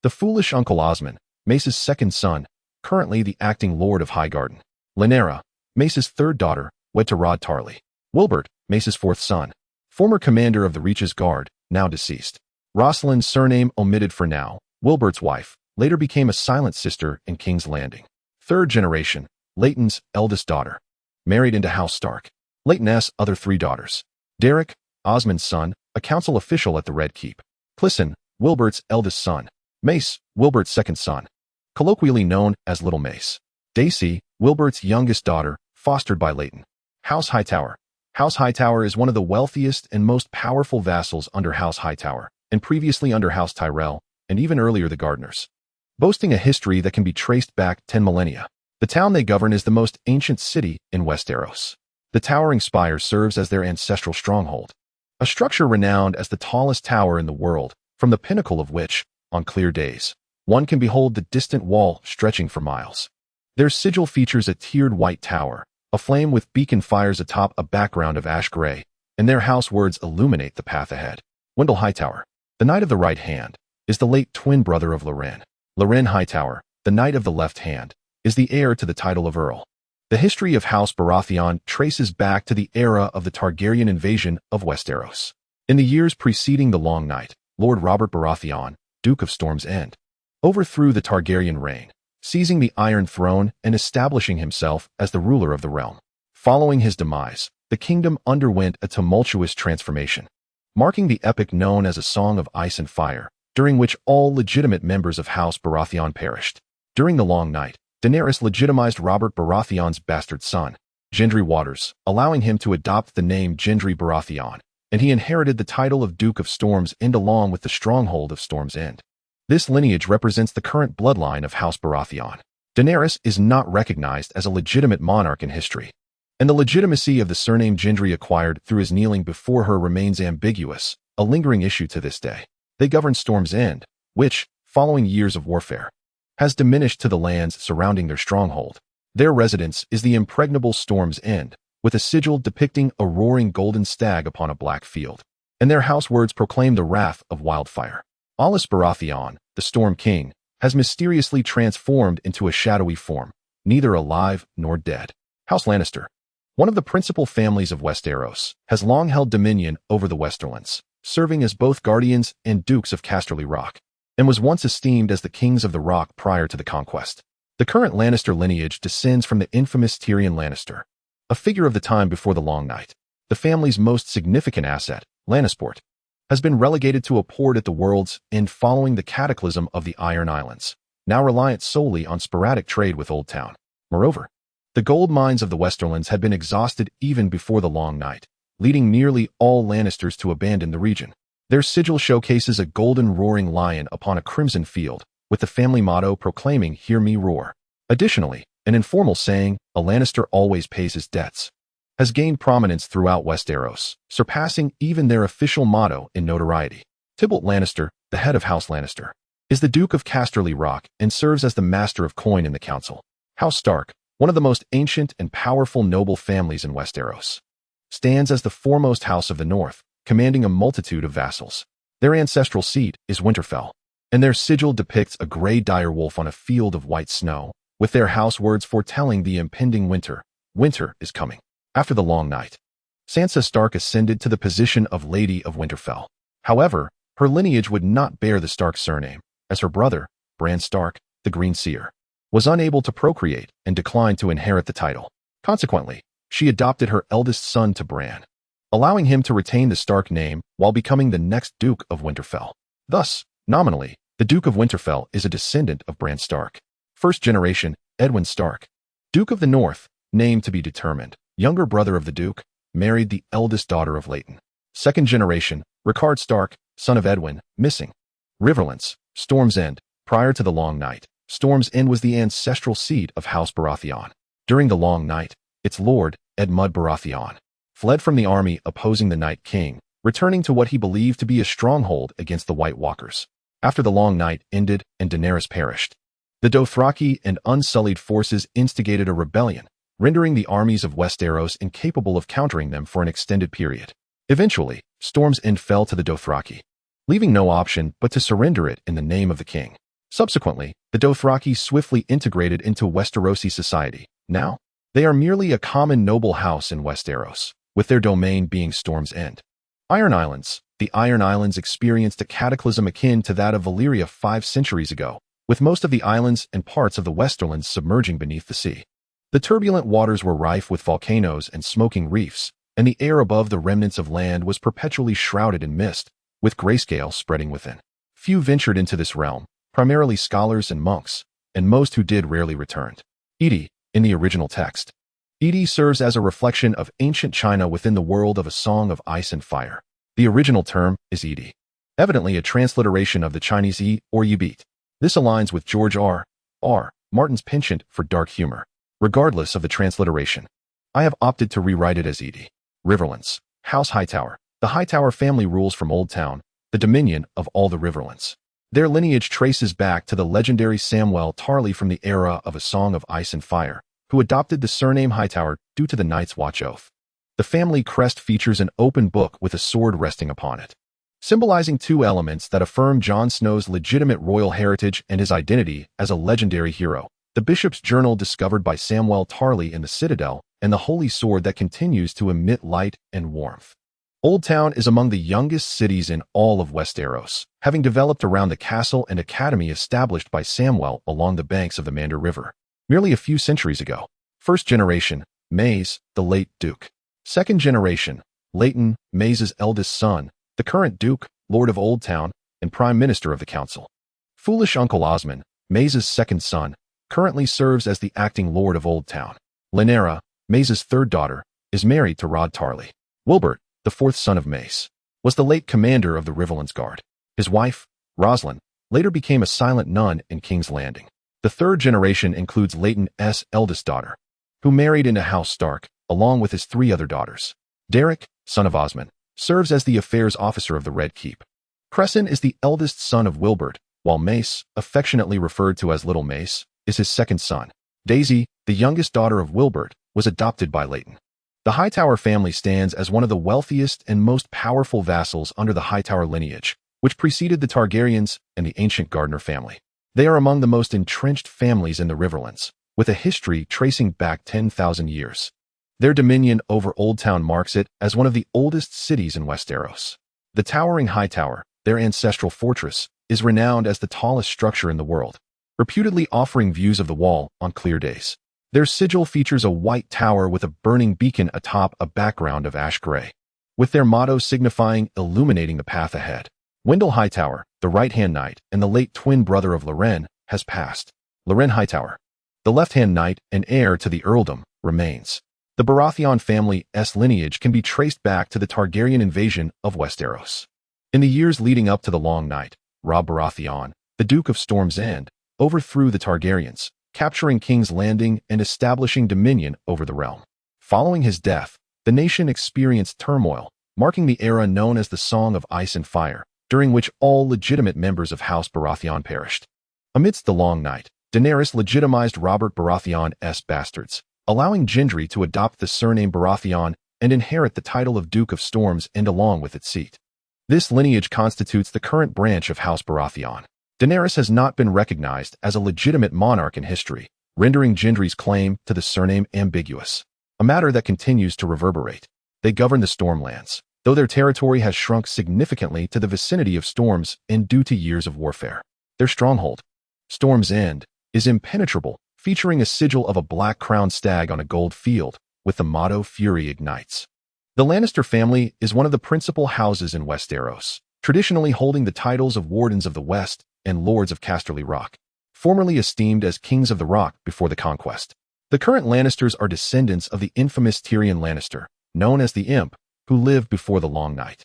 The foolish Uncle Osmond, Mace's second son, currently the acting Lord of Highgarden. Lynera, Mace's third daughter, wed to Rod Tarly. Wilbert, Mace's fourth son, former commander of the Reach's Guard, now deceased. Rosalind, surname omitted for now, Wilbert's wife, later became a silent sister in King's Landing. Third generation, Leighton's eldest daughter, married into House Stark. Leighton's other three daughters. Derek, Osmond's son, a council official at the Red Keep. Cleisen, Wilbert's eldest son. Mace, Wilbert's second son, colloquially known as Little Mace. Daisy, Wilbert's youngest daughter, fostered by Leighton. House Hightower. House Hightower is one of the wealthiest and most powerful vassals under House Hightower, and previously under House Tyrell, and even earlier the Gardeners. Boasting a history that can be traced back 10 millennia, the town they govern is the most ancient city in Westeros. The towering spire serves as their ancestral stronghold, a structure renowned as the tallest tower in the world, from the pinnacle of which, on clear days, one can behold the distant wall stretching for miles. Their sigil features a tiered white tower, aflame with beacon fires atop a background of ash gray, and their house words illuminate the path ahead. Wendell Hightower, the Knight of the Right Hand, is the late twin brother of Loren. Loren Hightower, the Knight of the Left Hand, is the heir to the title of Earl. The history of House Baratheon traces back to the era of the Targaryen invasion of Westeros. In the years preceding the Long Night, Lord Robert Baratheon, Duke of Storm's End, overthrew the Targaryen reign, seizing the Iron Throne and establishing himself as the ruler of the realm. Following his demise, the kingdom underwent a tumultuous transformation, marking the epic known as A Song of Ice and Fire, during which all legitimate members of House Baratheon perished. During the Long Night, Daenerys legitimized Robert Baratheon's bastard son, Gendry Waters, allowing him to adopt the name Gendry Baratheon, and he inherited the title of Duke of Storm's End along with the stronghold of Storm's End. This lineage represents the current bloodline of House Baratheon. Daenerys is not recognized as a legitimate monarch in history, and the legitimacy of the surname Gendry acquired through his kneeling before her remains ambiguous, a lingering issue to this day. They govern Storm's End, which, following years of warfare, has diminished to the lands surrounding their stronghold. Their residence is the impregnable Storm's End, with a sigil depicting a roaring golden stag upon a black field. And their house words proclaim the wrath of wildfire. Aulus Baratheon, the Storm King, has mysteriously transformed into a shadowy form, neither alive nor dead. House Lannister, one of the principal families of Westeros, has long held dominion over the Westerlands, serving as both guardians and dukes of Casterly Rock, and was once esteemed as the kings of the Rock prior to the conquest. The current Lannister lineage descends from the infamous Tyrion Lannister, a figure of the time before the Long Night. The family's most significant asset, Lannisport, has been relegated to a port at the world's end following the cataclysm of the Iron Islands, now reliant solely on sporadic trade with Old Town. Moreover, the gold mines of the Westerlands had been exhausted even before the Long Night, leading nearly all Lannisters to abandon the region. Their sigil showcases a golden roaring lion upon a crimson field, with the family motto proclaiming, "Hear me roar." Additionally, an informal saying, "A Lannister always pays his debts," has gained prominence throughout Westeros, surpassing even their official motto in notoriety. Tybalt Lannister, the head of House Lannister, is the Duke of Casterly Rock and serves as the Master of Coin in the Council. House Stark, one of the most ancient and powerful noble families in Westeros, stands as the foremost house of the North, commanding a multitude of vassals. Their ancestral seat is Winterfell, and their sigil depicts a gray direwolf on a field of white snow, with their house words foretelling the impending winter. Winter is coming. After the Long Night, Sansa Stark ascended to the position of Lady of Winterfell. However, her lineage would not bear the Stark surname, as her brother, Bran Stark, the Green Seer, was unable to procreate and declined to inherit the title. Consequently, she adopted her eldest son to Bran, allowing him to retain the Stark name while becoming the next Duke of Winterfell. Thus, nominally, the Duke of Winterfell is a descendant of Bran Stark. First generation, Edwin Stark, Duke of the North, name to be determined, younger brother of the Duke, married the eldest daughter of Leighton. Second generation, Rickard Stark, son of Edwin, missing. Riverlands, Storm's End. Prior to the Long Night, Storm's End was the ancestral seat of House Baratheon. During the Long Night, its lord, Edmund Baratheon, fled from the army opposing the Night King, returning to what he believed to be a stronghold against the White Walkers. After the Long Night ended and Daenerys perished, the Dothraki and Unsullied forces instigated a rebellion, rendering the armies of Westeros incapable of countering them for an extended period. Eventually, Storm's End fell to the Dothraki, leaving no option but to surrender it in the name of the king. Subsequently, the Dothraki swiftly integrated into Westerosi society. Now, they are merely a common noble house in Westeros, with their domain being Storm's End. Iron Islands. The Iron Islands experienced a cataclysm akin to that of Valyria 5 centuries ago, with most of the islands and parts of the Westerlands submerging beneath the sea. The turbulent waters were rife with volcanoes and smoking reefs, and the air above the remnants of land was perpetually shrouded in mist, with grayscale spreading within. Few ventured into this realm, primarily scholars and monks, and most who did rarely returned. Edi, in the original text, Edi serves as a reflection of ancient China within the world of A Song of Ice and Fire. The original term is Edi, evidently a transliteration of the Chinese E or Yibit. This aligns with George R.R. Martin's penchant for dark humor. Regardless of the transliteration, I have opted to rewrite it as Edi. Riverlands. House Hightower. The Hightower family rules from Old Town, the dominion of all the Riverlands. Their lineage traces back to the legendary Samwell Tarly from the era of A Song of Ice and Fire, who adopted the surname Hightower due to the Night's Watch oath. The family crest features an open book with a sword resting upon it, symbolizing two elements that affirm Jon Snow's legitimate royal heritage and his identity as a legendary hero: the bishop's journal discovered by Samwell Tarly in the Citadel, and the holy sword that continues to emit light and warmth. Old Town is among the youngest cities in all of Westeros, having developed around the castle and academy established by Samwell along the banks of the Mander River, merely a few centuries ago. First generation, Maze, the late Duke. Second generation, Leighton, Maze's eldest son, the current Duke, Lord of Old Town, and Prime Minister of the Council. Foolish Uncle Osmond, Maze's second son, currently serves as the acting Lord of Old Town. Lynera, Maze's third daughter, is married to Rod Tarly. Wilbert, the fourth son of Mace, was the late commander of the Riverlands Guard. His wife, Rosalind, later became a silent nun in King's Landing. The third generation includes Leighton's eldest daughter, who married into House Stark, along with his 3 other daughters. Derek, son of Osmond, serves as the affairs officer of the Red Keep. Crisen is the eldest son of Wilbert, while Mace, affectionately referred to as Little Mace, is his second son. Daisy, the youngest daughter of Wilbert, was adopted by Leighton. The Hightower family stands as one of the wealthiest and most powerful vassals under the Hightower lineage, which preceded the Targaryens and the ancient Gardner family. They are among the most entrenched families in the Riverlands, with a history tracing back 10,000 years. Their dominion over Old Town marks it as one of the oldest cities in Westeros. The towering Hightower, their ancestral fortress, is renowned as the tallest structure in the world, reputedly offering views of the wall on clear days. Their sigil features a white tower with a burning beacon atop a background of ash gray, with their motto signifying illuminating the path ahead. Wendell Hightower, the right-hand knight and the late twin brother of Loren, has passed. Loren Hightower, the left-hand knight and heir to the earldom, remains. The Baratheon family's lineage can be traced back to the Targaryen invasion of Westeros. In the years leading up to the Long Night, Robb Baratheon, the Duke of Storm's End, overthrew the Targaryens, capturing King's Landing and establishing dominion over the realm. Following his death, the nation experienced turmoil, marking the era known as the Song of Ice and Fire, during which all legitimate members of House Baratheon perished. Amidst the Long Night, Daenerys legitimized Robert Baratheon's bastards, allowing Gendry to adopt the surname Baratheon and inherit the title of Duke of Storms and along with its seat. This lineage constitutes the current branch of House Baratheon. Daenerys has not been recognized as a legitimate monarch in history, rendering Gendry's claim to the surname ambiguous, a matter that continues to reverberate. They govern the Stormlands, though their territory has shrunk significantly to the vicinity of storms and due to years of warfare. Their stronghold, Storm's End, is impenetrable, featuring a sigil of a black-crowned stag on a gold field, with the motto Fury Ignites. The Lannister family is one of the principal houses in Westeros, traditionally holding the titles of Wardens of the West and Lords of Casterly Rock, formerly esteemed as Kings of the Rock before the conquest. The current Lannisters are descendants of the infamous Tyrion Lannister, known as the Imp, who lived before the Long Night.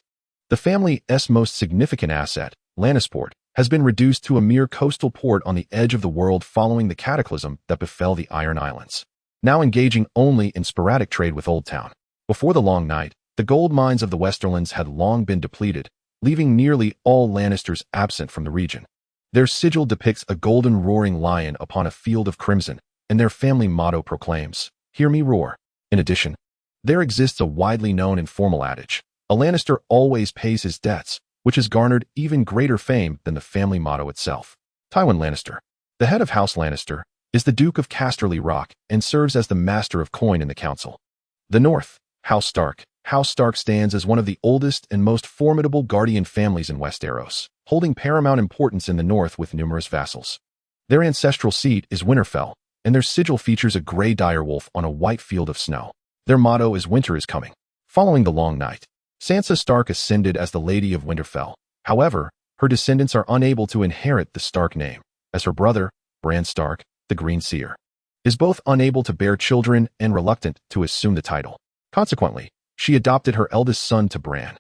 The family's most significant asset, Lannisport, has been reduced to a mere coastal port on the edge of the world following the cataclysm that befell the Iron Islands, now engaging only in sporadic trade with Old Town. Before the Long Night, the gold mines of the Westerlands had long been depleted, leaving nearly all Lannisters absent from the region. Their sigil depicts a golden roaring lion upon a field of crimson, and their family motto proclaims, "Hear me roar." In addition, there exists a widely known informal adage, "A Lannister always pays his debts," which has garnered even greater fame than the family motto itself. Tywin Lannister, the head of House Lannister, is the Duke of Casterly Rock and serves as the Master of Coin in the Council. The North, House Stark. House Stark stands as one of the oldest and most formidable guardian families in Westeros, holding paramount importance in the north with numerous vassals. Their ancestral seat is Winterfell, and their sigil features a gray direwolf on a white field of snow. Their motto is "Winter is coming." Following the Long Night, Sansa Stark ascended as the Lady of Winterfell. However, her descendants are unable to inherit the Stark name, as her brother, Bran Stark, the Green Seer, is both unable to bear children and reluctant to assume the title. Consequently, she adopted her eldest son to Bran,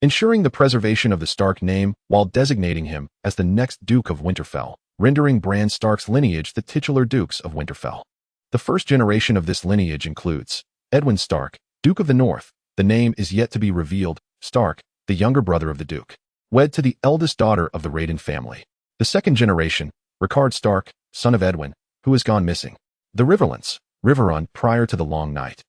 ensuring the preservation of the Stark name while designating him as the next Duke of Winterfell, rendering Bran Stark's lineage the titular Dukes of Winterfell. The first generation of this lineage includes Edwin Stark, Duke of the North. The name is yet to be revealed. Stark, the younger brother of the Duke, wed to the eldest daughter of the Raiden family. The second generation, Rickard Stark, son of Edwin, who has gone missing. The Riverlands, Riverrun prior to the Long Night.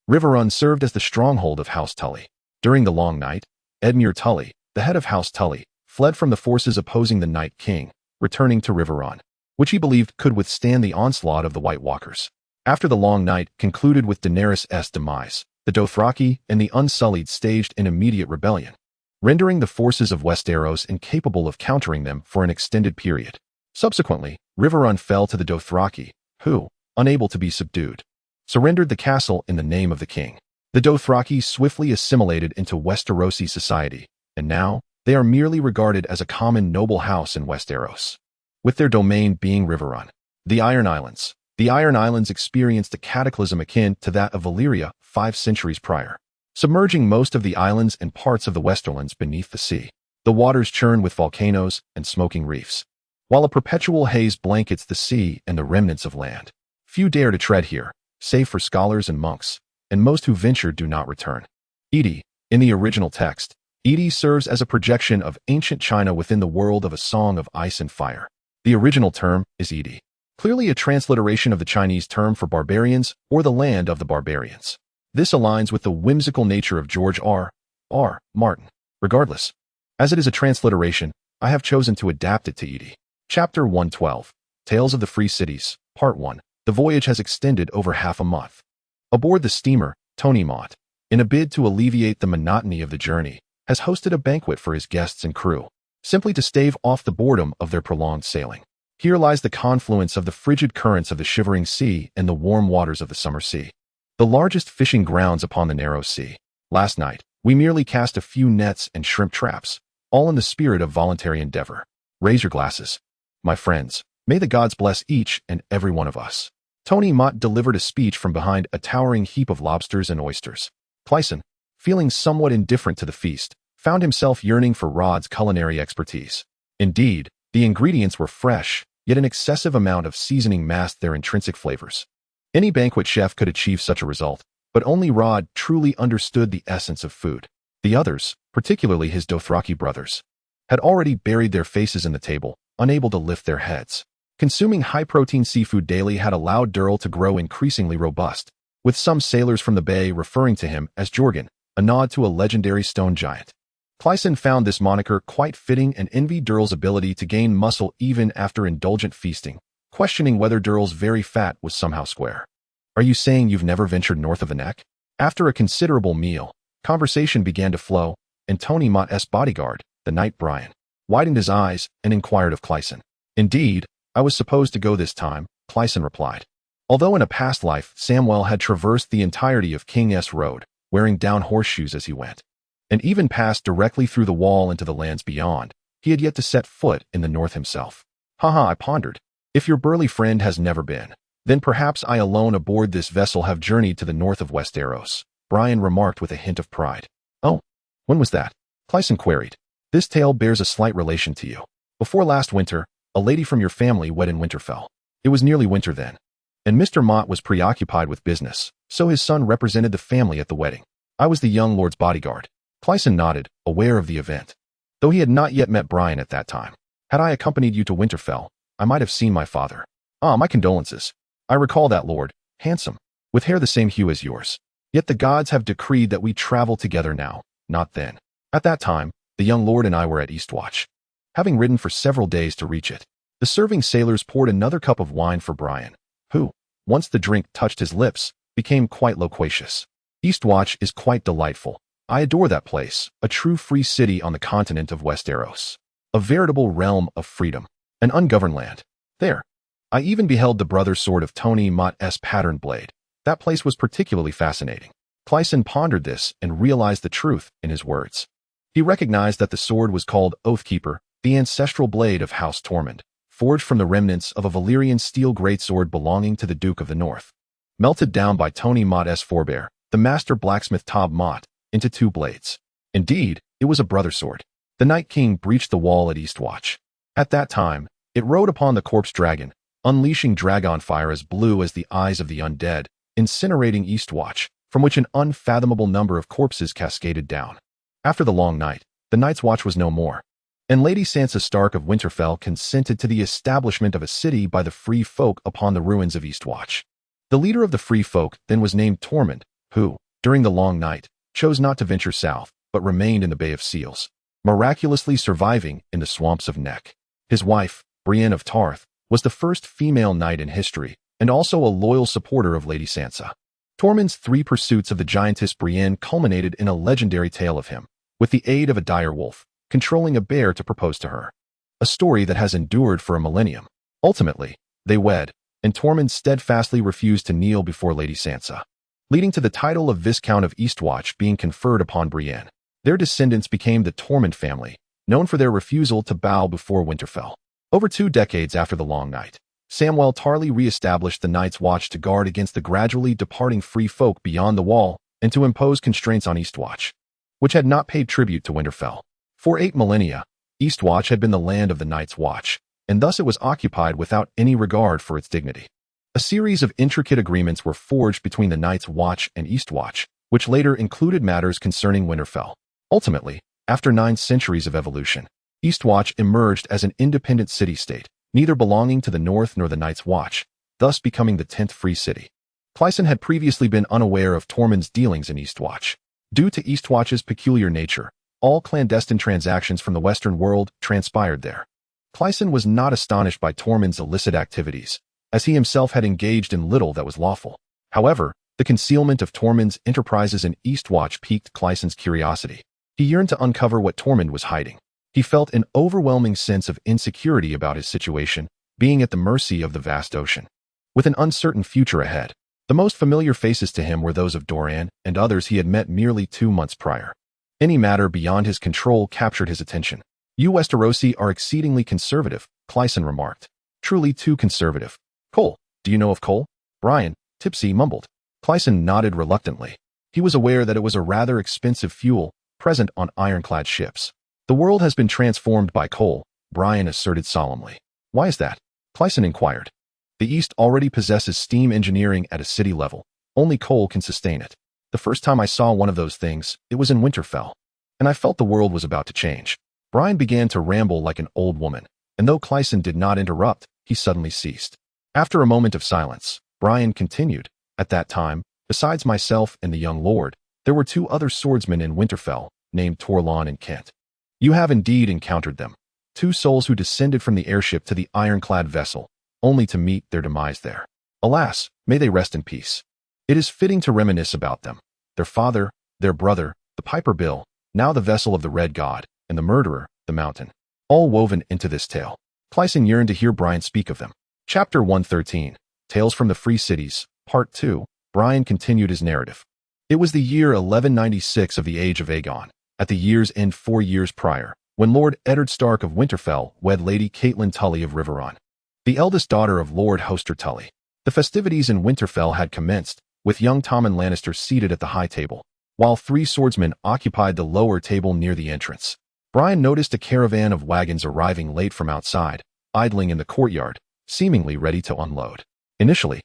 Riverrun served as the stronghold of House Tully. During the Long Night, Edmure Tully, the head of House Tully, fled from the forces opposing the Night King, returning to Riverrun, which he believed could withstand the onslaught of the White Walkers. After the Long Night concluded with Daenerys' demise, the Dothraki and the Unsullied staged an immediate rebellion, rendering the forces of Westeros incapable of countering them for an extended period. Subsequently, Riverrun fell to the Dothraki, who, unable to be subdued, surrendered the castle in the name of the king. The Dothraki swiftly assimilated into Westerosi society, and now they are merely regarded as a common noble house in Westeros, with their domain being Riverrun. The Iron Islands. The Iron Islands experienced a cataclysm akin to that of Valyria 5 centuries prior, submerging most of the islands and parts of the Westerlands beneath the sea. The waters churn with volcanoes and smoking reefs, while a perpetual haze blankets the sea and the remnants of land. Few dare to tread here, save for scholars and monks, and most who venture do not return. Edi. In the original text, Edi serves as a projection of ancient China within the world of A Song of Ice and Fire. The original term is Edi, clearly a transliteration of the Chinese term for barbarians or the land of the barbarians. This aligns with the whimsical nature of George R.R. Martin. Regardless, as it is a transliteration, I have chosen to adapt it to ED. Chapter 112, Tales of the Free Cities, Part 1. The voyage has extended over half a month. Aboard the steamer, Tony Mott, in a bid to alleviate the monotony of the journey, has hosted a banquet for his guests and crew, simply to stave off the boredom of their prolonged sailing. Here lies the confluence of the frigid currents of the shivering sea and the warm waters of the summer sea, the largest fishing grounds upon the narrow sea. Last night, we merely cast a few nets and shrimp traps, all in the spirit of voluntary endeavor. Raise your glasses. My friends, may the gods bless each and every one of us. Tony Mott delivered a speech from behind a towering heap of lobsters and oysters. Crisen, feeling somewhat indifferent to the feast, found himself yearning for Rod's culinary expertise. Indeed, the ingredients were fresh, yet an excessive amount of seasoning masked their intrinsic flavors. Any banquet chef could achieve such a result, but only Rod truly understood the essence of food. The others, particularly his Dothraki brothers, had already buried their faces in the table, unable to lift their heads. Consuming high-protein seafood daily had allowed Durrell to grow increasingly robust, with some sailors from the bay referring to him as Jorgen, a nod to a legendary stone giant. Crisen found this moniker quite fitting and envied Durrell's ability to gain muscle even after indulgent feasting, questioning whether Durrell's very fat was somehow square. Are you saying you've never ventured north of the neck? After a considerable meal, conversation began to flow, and Tony Mott's bodyguard, the knight Brian, widened his eyes and inquired of Crisen. Indeed, I was supposed to go this time, Crisen replied. Although in a past life Samwell had traversed the entirety of King's Road, wearing down horseshoes as he went, and even passed directly through the wall into the lands beyond, he had yet to set foot in the north himself. Haha, I pondered. If your burly friend has never been, then perhaps I alone aboard this vessel have journeyed to the north of Westeros, Brian remarked with a hint of pride. Oh, when was that? Crisen queried. This tale bears a slight relation to you. Before last winter, a lady from your family wed in Winterfell. It was nearly winter then, and Mr. Mott was preoccupied with business, so his son represented the family at the wedding. I was the young lord's bodyguard. Crisen nodded, aware of the event, though he had not yet met Brian at that time. Had I accompanied you to Winterfell, I might have seen my father. Ah, my condolences. I recall that lord, handsome, with hair the same hue as yours. Yet the gods have decreed that we travel together now, not then. At that time, the young lord and I were at Eastwatch, having ridden for several days to reach it. The serving sailors poured another cup of wine for Brian, who, once the drink touched his lips, became quite loquacious. Eastwatch is quite delightful. I adore that place, a true free city on the continent of Westeros. A veritable realm of freedom. An ungoverned land. There. I even beheld the brother sword of Tony Mott's patterned blade. That place was particularly fascinating. Crisen pondered this and realized the truth in his words. He recognized that the sword was called Oathkeeper, the ancestral blade of House Tormund, forged from the remnants of a Valyrian steel greatsword belonging to the Duke of the North, melted down by Tony Mott's forebear, the master blacksmith Tob Mott, into two blades. Indeed, it was a brother sword. The Night King breached the wall at Eastwatch. At that time, it rode upon the corpse dragon, unleashing dragon fire as blue as the eyes of the undead, incinerating Eastwatch, from which an unfathomable number of corpses cascaded down. After the long night, the Night's Watch was no more, and Lady Sansa Stark of Winterfell consented to the establishment of a city by the free folk upon the ruins of Eastwatch. The leader of the free folk then was named Tormund, who, during the long night, chose not to venture south, but remained in the Bay of Seals, miraculously surviving in the swamps of Neck. His wife, Brienne of Tarth, was the first female knight in history, and also a loyal supporter of Lady Sansa. Tormund's 3 pursuits of the giantess Brienne culminated in a legendary tale of him, with the aid of a dire wolf, controlling a bear to propose to her. A story that has endured for a millennium. Ultimately, they wed, and Tormund steadfastly refused to kneel before Lady Sansa, leading to the title of Viscount of Eastwatch being conferred upon Brienne. Their descendants became the Tormund family, known for their refusal to bow before Winterfell. Over 2 decades after the Long Night, Samwell Tarly re-established the Night's Watch to guard against the gradually departing free folk beyond the wall and to impose constraints on Eastwatch, which had not paid tribute to Winterfell. For 8 millennia, Eastwatch had been the land of the Night's Watch, and thus it was occupied without any regard for its dignity. A series of intricate agreements were forged between the Night's Watch and Eastwatch, which later included matters concerning Winterfell. Ultimately, after 9 centuries of evolution, Eastwatch emerged as an independent city-state, neither belonging to the North nor the Night's Watch, thus becoming the 10th free city. Clyson had previously been unaware of Tormund's dealings in Eastwatch. Due to Eastwatch's peculiar nature, all clandestine transactions from the Western world transpired there. Clyson was not astonished by Tormund's illicit activities, as he himself had engaged in little that was lawful. However, the concealment of Tormund's enterprises in Eastwatch piqued Clyson's curiosity. He yearned to uncover what Tormund was hiding. He felt an overwhelming sense of insecurity about his situation, being at the mercy of the vast ocean. With an uncertain future ahead, the most familiar faces to him were those of Doran and others he had met merely 2 months prior. Any matter beyond his control captured his attention. "You Westerosi are exceedingly conservative," Clyson remarked. "Truly too conservative." "Cole, do you know of Cole?" Brian, tipsy, mumbled. Clyson nodded reluctantly. He was aware that it was a rather expensive fuel present on ironclad ships. "The world has been transformed by coal," Brian asserted solemnly. "Why is that?" Clyson inquired. "The East already possesses steam engineering at a city level. Only coal can sustain it. The first time I saw one of those things, it was in Winterfell, and I felt the world was about to change." Brian began to ramble like an old woman, and though Clyson did not interrupt, he suddenly ceased. After a moment of silence, Brian continued, "At that time, besides myself and the young lord, there were 2 other swordsmen in Winterfell, named Torlon and Kent. You have indeed encountered them. 2 souls who descended from the airship to the ironclad vessel, only to meet their demise there. Alas, may they rest in peace. It is fitting to reminisce about them. Their father, their brother, the Piper Bill, now the vessel of the Red God, and the murderer, the Mountain. All woven into this tale." Clyson yearned to hear Brian speak of them. Chapter 113, Tales from the Free Cities, Part 2, Brian continued his narrative. It was the year 1196 of the Age of Aegon, at the year's end 4 years prior, when Lord Eddard Stark of Winterfell wed Lady Catelyn Tully of Riverrun, the eldest daughter of Lord Hoster Tully. The festivities in Winterfell had commenced, with young Tommen Lannister seated at the high table, while 3 swordsmen occupied the lower table near the entrance. Brian noticed a caravan of wagons arriving late from outside, idling in the courtyard, seemingly ready to unload. Initially,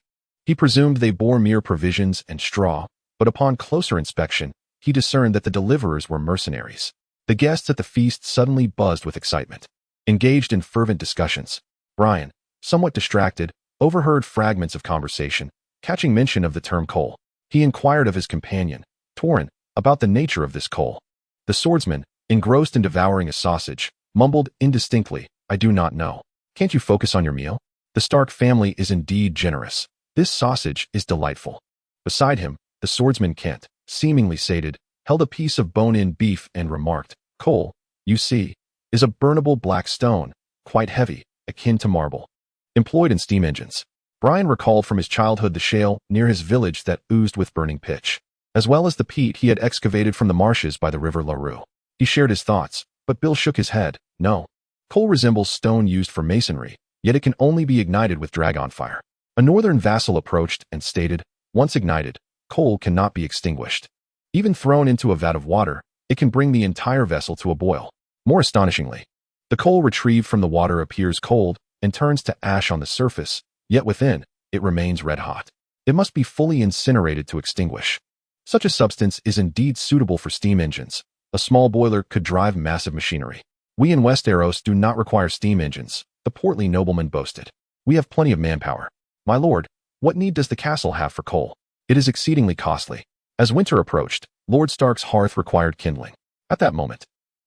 he presumed they bore mere provisions and straw, but upon closer inspection, he discerned that the deliverers were mercenaries. The guests at the feast suddenly buzzed with excitement. Engaged in fervent discussions, Brian, somewhat distracted, overheard fragments of conversation, catching mention of the term coal. He inquired of his companion, Torrent, about the nature of this coal. The swordsman, engrossed in devouring a sausage, mumbled indistinctly, "I do not know." "Can't you focus on your meal? The Stark family is indeed generous. This sausage is delightful." Beside him, the swordsman Kent, seemingly sated, held a piece of bone-in beef and remarked, "Coal, you see, is a burnable black stone, quite heavy, akin to marble, employed in steam engines." Brian recalled from his childhood the shale near his village that oozed with burning pitch, as well as the peat he had excavated from the marshes by the river Larue. He shared his thoughts, but Bill shook his head. "No. Coal resembles stone used for masonry, yet it can only be ignited with dragon fire." A northern vassal approached and stated, "Once ignited, coal cannot be extinguished. Even thrown into a vat of water, it can bring the entire vessel to a boil. More astonishingly, the coal retrieved from the water appears cold and turns to ash on the surface, yet within, it remains red hot. It must be fully incinerated to extinguish. Such a substance is indeed suitable for steam engines. A small boiler could drive massive machinery. We in Westeros do not require steam engines," the portly nobleman boasted. "We have plenty of manpower. My lord, what need does the castle have for coal? It is exceedingly costly." As winter approached, Lord Stark's hearth required kindling. At that moment,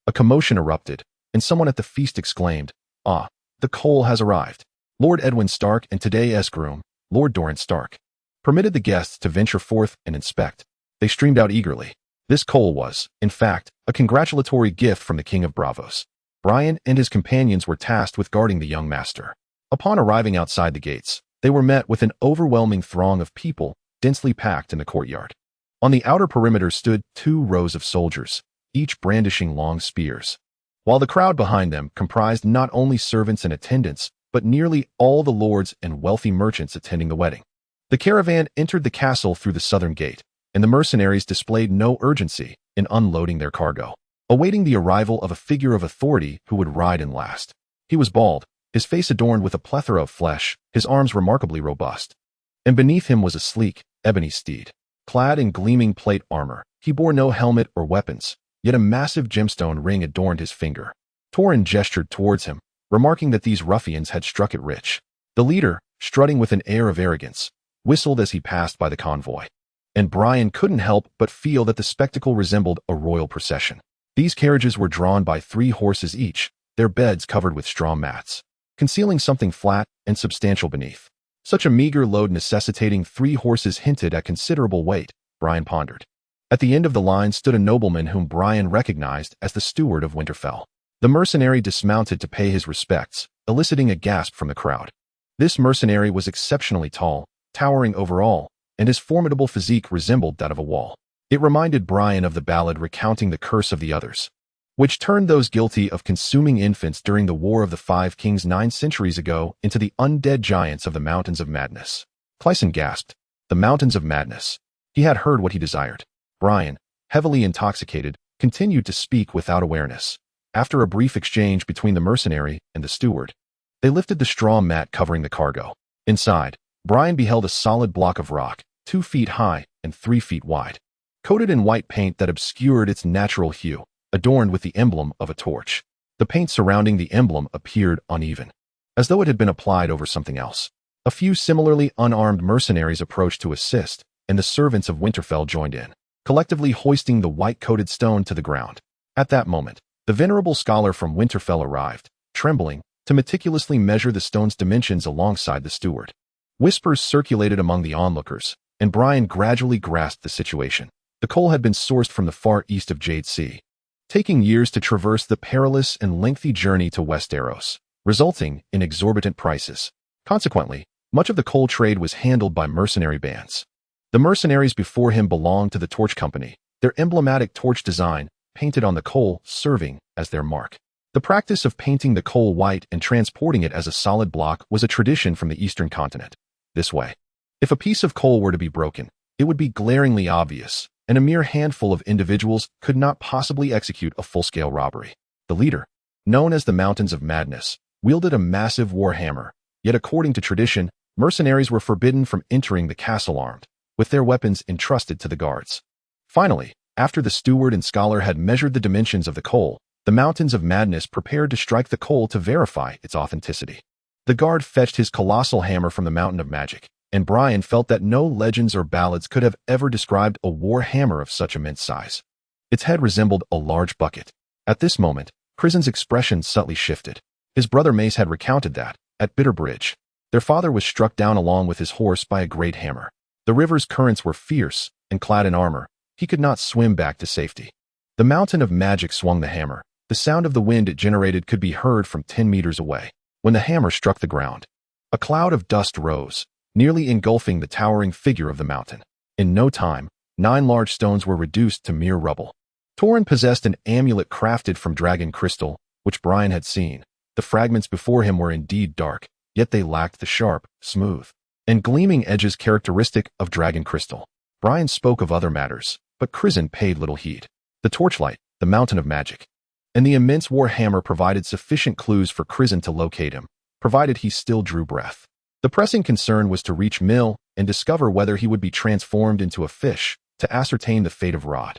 a commotion erupted, and someone at the feast exclaimed, "Ah, the coal has arrived." Lord Edwin Stark and today's groom, Lord Doran Stark, permitted the guests to venture forth and inspect. They streamed out eagerly. This coal was, in fact, a congratulatory gift from the King of Bravos. Brian and his companions were tasked with guarding the young master. Upon arriving outside the gates, they were met with an overwhelming throng of people, densely packed in the courtyard. On the outer perimeter stood 2 rows of soldiers, each brandishing long spears, while the crowd behind them comprised not only servants and attendants, but nearly all the lords and wealthy merchants attending the wedding. The caravan entered the castle through the southern gate, and the mercenaries displayed no urgency in unloading their cargo, awaiting the arrival of a figure of authority who would ride in last. He was bald, his face adorned with a plethora of flesh, his arms remarkably robust, and beneath him was a sleek, ebony steed. Clad in gleaming plate armor, he bore no helmet or weapons, yet a massive gemstone ring adorned his finger. Torrent gestured towards him, remarking that these ruffians had struck it rich. The leader, strutting with an air of arrogance, whistled as he passed by the convoy. And Brian couldn't help but feel that the spectacle resembled a royal procession. These carriages were drawn by 3 horses each, their beds covered with straw mats, concealing something flat and substantial beneath. Such a meager load necessitating 3 horses hinted at considerable weight, Brian pondered. At the end of the line stood a nobleman whom Brian recognized as the steward of Winterfell. The mercenary dismounted to pay his respects, eliciting a gasp from the crowd. This mercenary was exceptionally tall, towering over all, and his formidable physique resembled that of a wall. It reminded Brian of the ballad recounting the curse of the others, which turned those guilty of consuming infants during the War of the 5 Kings 9 centuries ago into the undead giants of the Mountains of Madness. Clyson gasped. The Mountains of Madness. He had heard what he desired. Brian, heavily intoxicated, continued to speak without awareness. After a brief exchange between the mercenary and the steward, they lifted the straw mat covering the cargo. Inside, Brian beheld a solid block of rock, 2 feet high and 3 feet wide, coated in white paint that obscured its natural hue, adorned with the emblem of a torch. The paint surrounding the emblem appeared uneven, as though it had been applied over something else. A few similarly unarmed mercenaries approached to assist, and the servants of Winterfell joined in, collectively hoisting the white-coated stone to the ground. At that moment, the venerable scholar from Winterfell arrived, trembling, to meticulously measure the stone's dimensions alongside the steward. Whispers circulated among the onlookers, and Brian gradually grasped the situation. The coal had been sourced from the far east of Jade Sea, taking years to traverse the perilous and lengthy journey to Westeros, resulting in exorbitant prices. Consequently, much of the coal trade was handled by mercenary bands. The mercenaries before him belonged to the Torch Company, their emblematic torch design painted on the coal serving as their mark. The practice of painting the coal white and transporting it as a solid block was a tradition from the eastern continent. This way, if a piece of coal were to be broken, it would be glaringly obvious, and a mere handful of individuals could not possibly execute a full-scale robbery. The leader, known as the Mountains of Madness, wielded a massive war hammer, yet according to tradition, mercenaries were forbidden from entering the castle armed, with their weapons entrusted to the guards. Finally, after the steward and scholar had measured the dimensions of the coal, the Mountains of Madness prepared to strike the coal to verify its authenticity. The guard fetched his colossal hammer from the Mountain of Magic, and Brian felt that no legends or ballads could have ever described a war hammer of such immense size. Its head resembled a large bucket. At this moment, Crisen's expression subtly shifted. His brother Mace had recounted that, at Bitterbridge, their father was struck down along with his horse by a great hammer. The river's currents were fierce, and clad in armor, he could not swim back to safety. The Mountain of Magic swung the hammer. The sound of the wind it generated could be heard from 10 meters away. When the hammer struck the ground, a cloud of dust rose, nearly engulfing the towering figure of the mountain. In no time, 9 large stones were reduced to mere rubble. Torrhen possessed an amulet crafted from dragon crystal, which Brian had seen. The fragments before him were indeed dark, yet they lacked the sharp, smooth, and gleaming edges characteristic of dragon crystal. Brian spoke of other matters, but Crisen paid little heed. The torchlight, the Mountain of Magic, and the immense war hammer provided sufficient clues for Crisen to locate him, provided he still drew breath. The pressing concern was to reach Mill and discover whether he would be transformed into a fish, to ascertain the fate of Rod,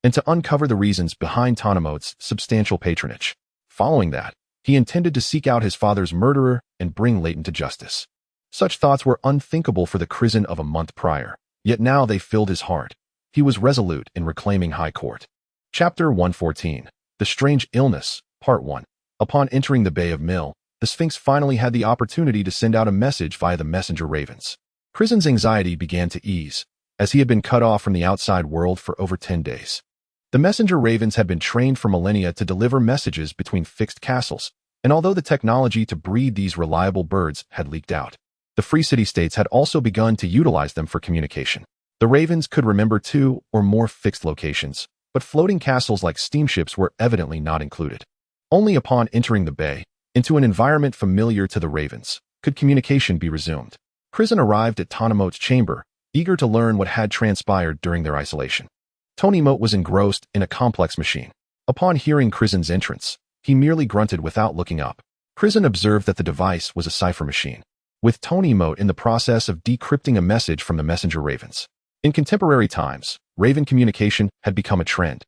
and to uncover the reasons behind Tonamote's substantial patronage. Following that, he intended to seek out his father's murderer and bring Leighton to justice. Such thoughts were unthinkable for the Crisen of a month prior, yet now they filled his heart. He was resolute in reclaiming High Court. Chapter 114. The Strange Illness, Part 1. Upon entering the Bay of Mill, the Sphinx finally had the opportunity to send out a message via the messenger ravens. Crisen's anxiety began to ease, as he had been cut off from the outside world for over 10 days. The messenger ravens had been trained for millennia to deliver messages between fixed castles, and although the technology to breed these reliable birds had leaked out, the free city-states had also begun to utilize them for communication. The ravens could remember 2 or more fixed locations, but floating castles like steamships were evidently not included. Only upon entering the bay, into an environment familiar to the ravens, could communication be resumed. Crisen arrived at Tonamote's chamber, eager to learn what had transpired during their isolation. Tonamote was engrossed in a complex machine. Upon hearing Crisen's entrance, he merely grunted without looking up. Crisen observed that the device was a cipher machine, with Tonamote in the process of decrypting a message from the messenger ravens. In contemporary times, raven communication had become a trend.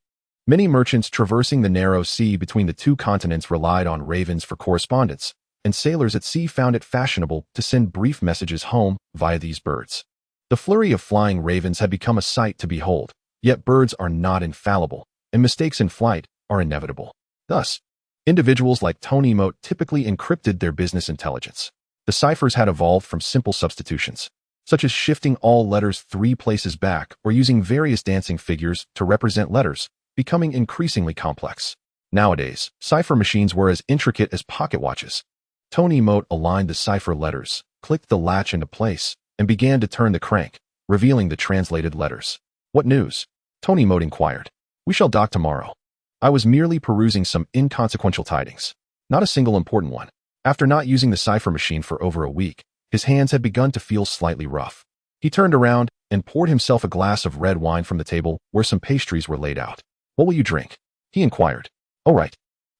Many merchants traversing the narrow sea between the 2 continents relied on ravens for correspondence, and sailors at sea found it fashionable to send brief messages home via these birds. The flurry of flying ravens had become a sight to behold, yet birds are not infallible, and mistakes in flight are inevitable. Thus, individuals like Tony Moat typically encrypted their business intelligence. The ciphers had evolved from simple substitutions, such as shifting all letters 3 places back or using various dancing figures to represent letters, becoming increasingly complex. Nowadays, cipher machines were as intricate as pocket watches. Tony Moat aligned the cipher letters, clicked the latch into place, and began to turn the crank, revealing the translated letters. "What news?" Tony Moat inquired. "We shall dock tomorrow." I was merely perusing some inconsequential tidings. Not a single important one. After not using the cipher machine for over a week, his hands had begun to feel slightly rough. He turned around and poured himself a glass of red wine from the table where some pastries were laid out. "What will you drink?" he inquired. "Oh right.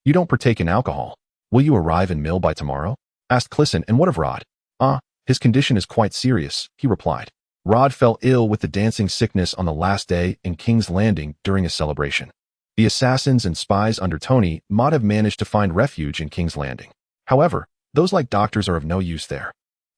You don't partake in alcohol. Will you arrive in Mill by tomorrow?" asked Crisen. "And what of Rod?" His condition is quite serious," he replied. "Rod fell ill with the dancing sickness on the last day in King's Landing during a celebration. The assassins and spies under Tony might have managed to find refuge in King's Landing. However, those like doctors are of no use there.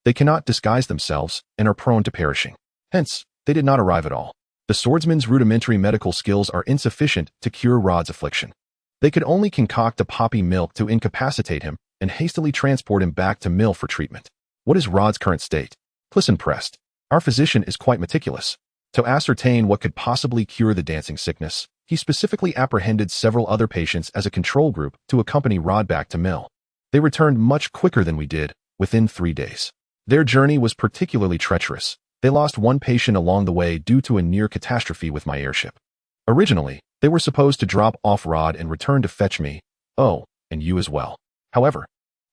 They cannot disguise themselves and are prone to perishing. Hence, they did not arrive at all. The swordsman's rudimentary medical skills are insufficient to cure Rod's affliction. They could only concoct a poppy milk to incapacitate him and hastily transport him back to Mill for treatment." "What is Rod's current state?" Crisen pressed. "Our physician is quite meticulous. To ascertain what could possibly cure the dancing sickness, he specifically apprehended several other patients as a control group to accompany Rod back to Mill. They returned much quicker than we did, within 3 days. Their journey was particularly treacherous. They lost one patient along the way due to a near catastrophe with my airship. Originally, they were supposed to drop off Rod and return to fetch me, and you as well. However,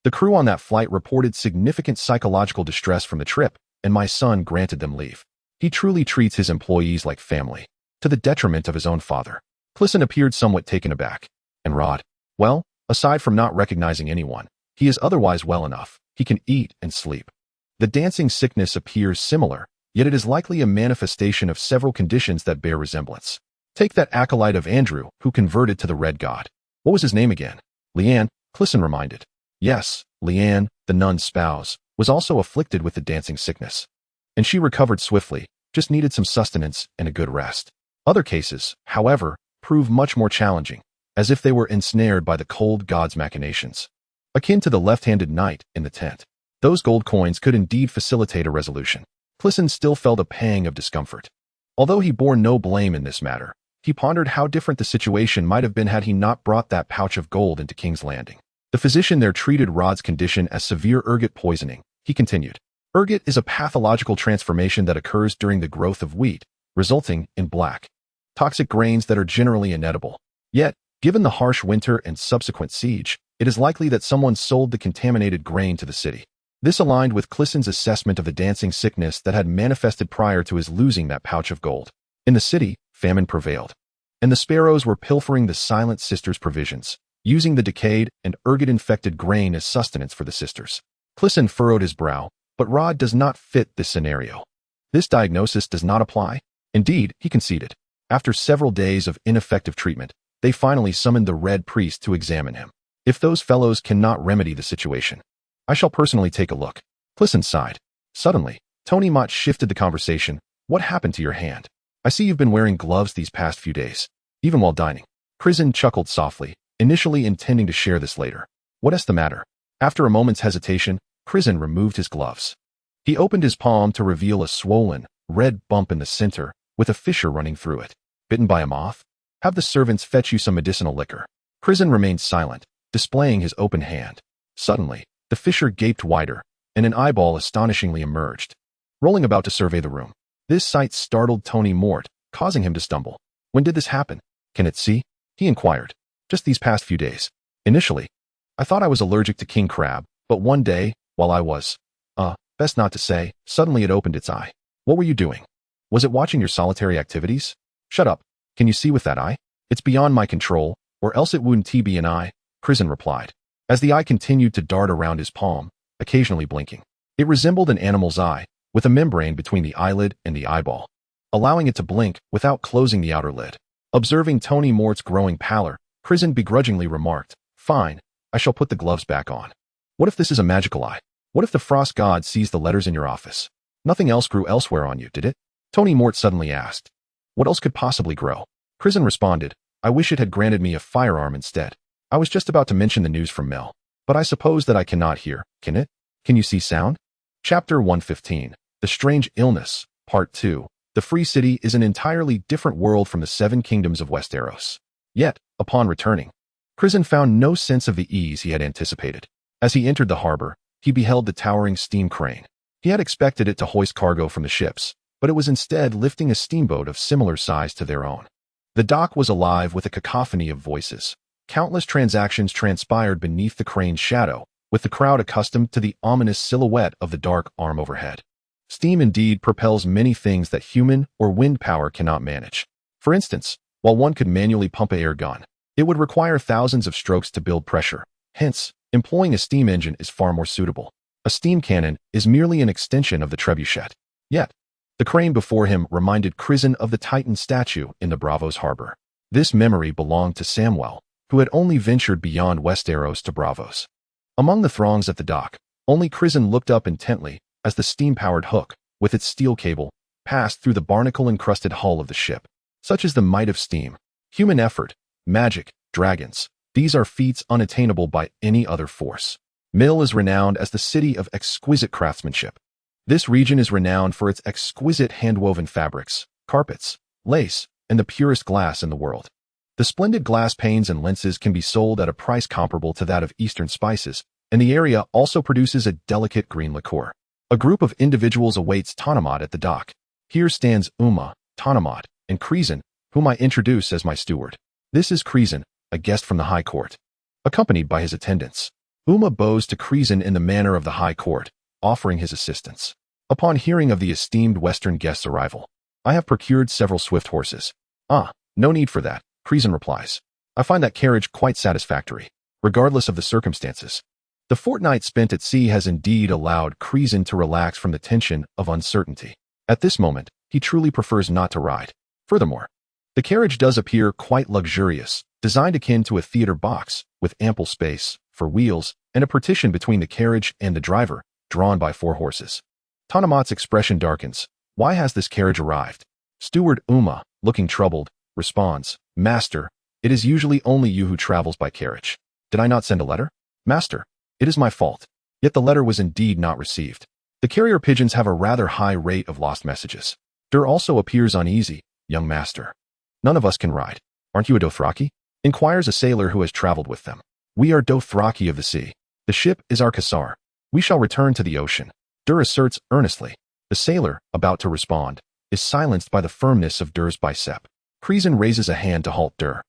the crew on that flight reported significant psychological distress from the trip, and my son granted them leave. He truly treats his employees like family, to the detriment of his own father." Crisen appeared somewhat taken aback. "And Rod? Well, aside from not recognizing anyone, he is otherwise well enough. He can eat and sleep. The dancing sickness appears similar, yet it is likely a manifestation of several conditions that bear resemblance. Take that acolyte of Andrew who converted to the Red God. What was his name again?" "Leanne," Crisen reminded. "Yes, Leanne, the nun's spouse, was also afflicted with the dancing sickness. And she recovered swiftly, just needed some sustenance and a good rest. Other cases, however, prove much more challenging, as if they were ensnared by the cold god's machinations. Akin to the left-handed knight in the tent. Those gold coins could indeed facilitate a resolution." Crisen still felt a pang of discomfort. Although he bore no blame in this matter, he pondered how different the situation might have been had he not brought that pouch of gold into King's Landing. The physician there treated Rod's condition as severe ergot poisoning. He continued. "Ergot is a pathological transformation that occurs during the growth of wheat, resulting in black, toxic grains that are generally inedible. Yet, given the harsh winter and subsequent siege, it is likely that someone sold the contaminated grain to the city." This aligned with Crisen's assessment of the dancing sickness that had manifested prior to his losing that pouch of gold. In the city, famine prevailed, and the sparrows were pilfering the Silent Sisters' provisions, using the decayed and ergot-infected grain as sustenance for the sisters. Crisen furrowed his brow, but Rod does not fit this scenario. This diagnosis does not apply. Indeed, he conceded. After several days of ineffective treatment, they finally summoned the Red Priest to examine him. "If those fellows cannot remedy the situation, I shall personally take a look." Crisen sighed. Suddenly, Tony Mott shifted the conversation. "What happened to your hand? I see you've been wearing gloves these past few days, even while dining." Crisen chuckled softly, initially intending to share this later. "What's the matter?" After a moment's hesitation, Crisen removed his gloves. He opened his palm to reveal a swollen, red bump in the center, with a fissure running through it. "Bitten by a moth? Have the servants fetch you some medicinal liquor." Crisen remained silent, displaying his open hand. Suddenly, the fissure gaped wider, and an eyeball astonishingly emerged, rolling about to survey the room. This sight startled Tony Mort, causing him to stumble. "When did this happen? Can it see?" he inquired. "Just these past few days. Initially, I thought I was allergic to king crab, but one day, while I was, best not to say, suddenly it opened its eye." "What were you doing? Was it watching your solitary activities?" "Shut up. Can you see with that eye?" "It's beyond my control, or else it wouldn't be an eye," Crisen replied, as the eye continued to dart around his palm, occasionally blinking. It resembled an animal's eye, with a membrane between the eyelid and the eyeball, allowing it to blink without closing the outer lid. Observing Tony Mort's growing pallor, Crisen begrudgingly remarked, "Fine, I shall put the gloves back on. What if this is a magical eye? What if the frost god sees the letters in your office? Nothing else grew elsewhere on you, did it? Tony Mort suddenly asked. What else could possibly grow? Crisen responded, I wish it had granted me a firearm instead. I was just about to mention the news from Mel. But I suppose that I cannot hear, can it? Can you see sound? Chapter 115. The Strange Illness, Part 2. The Free City is an entirely different world from the 7 kingdoms of Westeros. Yet, upon returning, Crisen found no sense of the ease he had anticipated. As he entered the harbor, he beheld the towering steam crane. He had expected it to hoist cargo from the ships, but it was instead lifting a steamboat of similar size to their own. The dock was alive with a cacophony of voices. Countless transactions transpired beneath the crane's shadow, with the crowd accustomed to the ominous silhouette of the dark arm overhead. Steam indeed propels many things that human or wind power cannot manage. For instance, while one could manually pump an air gun, it would require thousands of strokes to build pressure. Hence, employing a steam engine is far more suitable. A steam cannon is merely an extension of the trebuchet. Yet, the crane before him reminded Crisen of the Titan statue in the Braavos harbor. This memory belonged to Samwell, who had only ventured beyond Westeros to Braavos. Among the throngs at the dock, only Crisen looked up intently as the steam-powered hook, with its steel cable, passed through the barnacle-encrusted hull of the ship. Such is the might of steam. Human effort, magic, dragons. These are feats unattainable by any other force. Mill is renowned as the city of exquisite craftsmanship. This region is renowned for its exquisite hand-woven fabrics, carpets, lace, and the purest glass in the world. The splendid glass panes and lenses can be sold at a price comparable to that of Eastern spices, and the area also produces a delicate green liqueur. A group of individuals awaits Tonomot at the dock. Here stands Uma, Tonomot, and Crisen, whom I introduce as my steward. This is Crisen, a guest from the High Court, accompanied by his attendants. Uma bows to Crisen in the manner of the High Court, offering his assistance. Upon hearing of the esteemed Western guest's arrival, I have procured several swift horses. Ah, no need for that, Crisen replies. I find that carriage quite satisfactory, regardless of the circumstances. The fortnight spent at sea has indeed allowed Crisen to relax from the tension of uncertainty. At this moment, he truly prefers not to ride. Furthermore, the carriage does appear quite luxurious, designed akin to a theater box, with ample space for wheels and a partition between the carriage and the driver, drawn by 4 horses. Tonomot's expression darkens. Why has this carriage arrived? Steward Uma, looking troubled, responds, Master, it is usually only you who travels by carriage. Did I not send a letter? Master, it is my fault. Yet the letter was indeed not received. The carrier pigeons have a rather high rate of lost messages. Dur also appears uneasy, young master. None of us can ride. Aren't you a Dothraki? Inquires a sailor who has traveled with them. We are Dothraki of the sea. The ship is our Cassar. We shall return to the ocean. Dur asserts earnestly. The sailor, about to respond, is silenced by the firmness of Dur's bicep. Crisen raises a hand to halt Dur.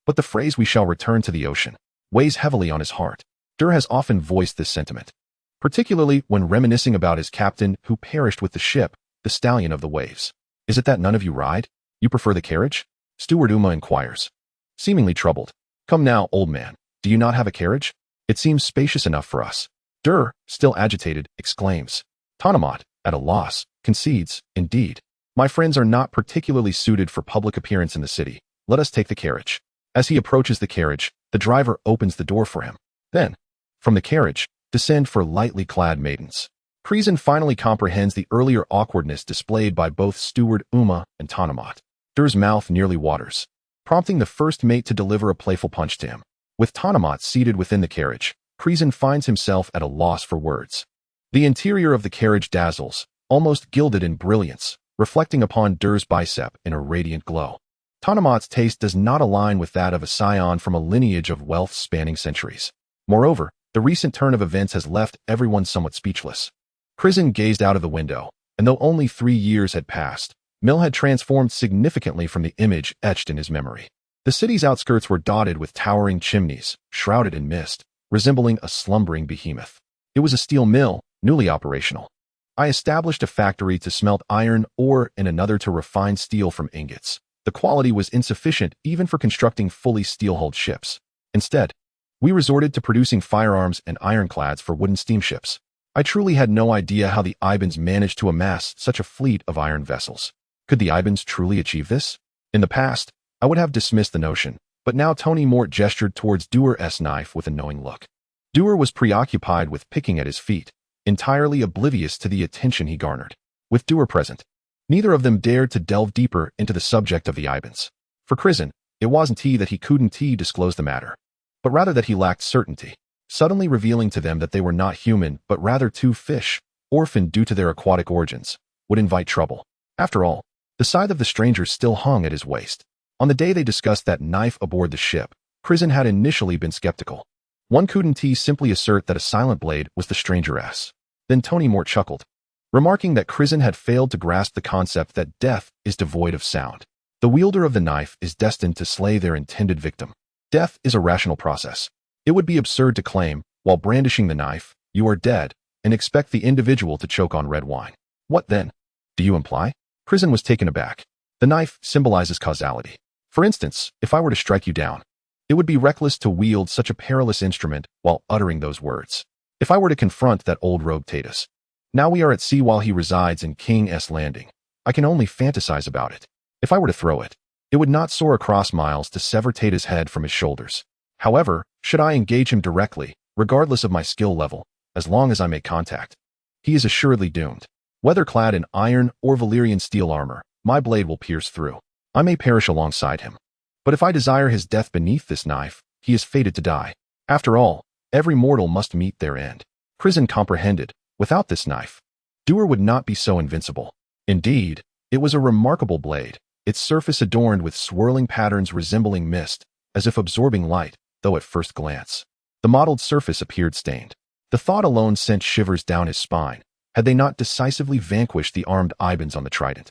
But the phrase we shall return to the ocean weighs heavily on his heart. Dur has often voiced this sentiment, particularly when reminiscing about his captain who perished with the ship, the Stallion of the Waves. Is it that none of you ride? You prefer the carriage? Steward Uma inquires, seemingly troubled. Come now, old man, do you not have a carriage? It seems spacious enough for us. Dur, still agitated, exclaims. Tonomot, at a loss, concedes, indeed. My friends are not particularly suited for public appearance in the city. Let us take the carriage. As he approaches the carriage, the driver opens the door for him. Then, from the carriage, descend 4 lightly clad maidens. Crisen finally comprehends the earlier awkwardness displayed by both Steward Uma and Tonomot. Dur's mouth nearly waters, prompting the first mate to deliver a playful punch to him. With Tonomot seated within the carriage, Crisen finds himself at a loss for words. The interior of the carriage dazzles, almost gilded in brilliance, reflecting upon Dur's bicep in a radiant glow. Tonomot's taste does not align with that of a scion from a lineage of wealth spanning centuries. Moreover, the recent turn of events has left everyone somewhat speechless. Crisen gazed out of the window, and though only 3 years had passed, Mill had transformed significantly from the image etched in his memory. The city's outskirts were dotted with towering chimneys, shrouded in mist, resembling a slumbering behemoth. It was a steel mill, newly operational. I established a factory to smelt iron ore and another to refine steel from ingots. The quality was insufficient even for constructing fully steel-hulled ships. Instead, we resorted to producing firearms and ironclads for wooden steamships. I truly had no idea how the Ibans managed to amass such a fleet of iron vessels. Could the Ibans truly achieve this? In the past, I would have dismissed the notion, but now Tony Mort gestured towards Dur's knife with a knowing look. Dur was preoccupied with picking at his feet, entirely oblivious to the attention he garnered. with Dewar present. Neither of them dared to delve deeper into the subject of the Ibans. For Crisen, it wasn't that he couldn't disclose the matter, but rather that he lacked certainty, suddenly revealing to them that they were not human but rather two fish, orphaned due to their aquatic origins, would invite trouble. After all, the scythe of the stranger still hung at his waist. On the day they discussed that knife aboard the ship, Crisen had initially been skeptical. One couldn't simply assert that a silent blade was the stranger's. Then Tony Mort chuckled, remarking that Crisen had failed to grasp the concept that death is devoid of sound. The wielder of the knife is destined to slay their intended victim. Death is a rational process. It would be absurd to claim, while brandishing the knife, you are dead, and expect the individual to choke on red wine. What then? Do you imply? Crisen was taken aback. The knife symbolizes causality. For instance, if I were to strike you down, it would be reckless to wield such a perilous instrument while uttering those words. If I were to confront that old rogue Tatus, now we are at sea while he resides in King's Landing, I can only fantasize about it. If I were to throw it, it would not soar across miles to sever Tatus' head from his shoulders. However, should I engage him directly, regardless of my skill level, as long as I make contact, he is assuredly doomed. Whether clad in iron or Valyrian steel armor, my blade will pierce through. I may perish alongside him. But if I desire his death beneath this knife, he is fated to die. After all, every mortal must meet their end. Crisen comprehended, without this knife, Dewar would not be so invincible. Indeed, it was a remarkable blade, its surface adorned with swirling patterns resembling mist, as if absorbing light, though at first glance, the mottled surface appeared stained. The thought alone sent shivers down his spine, had they not decisively vanquished the armed Ibans on the trident.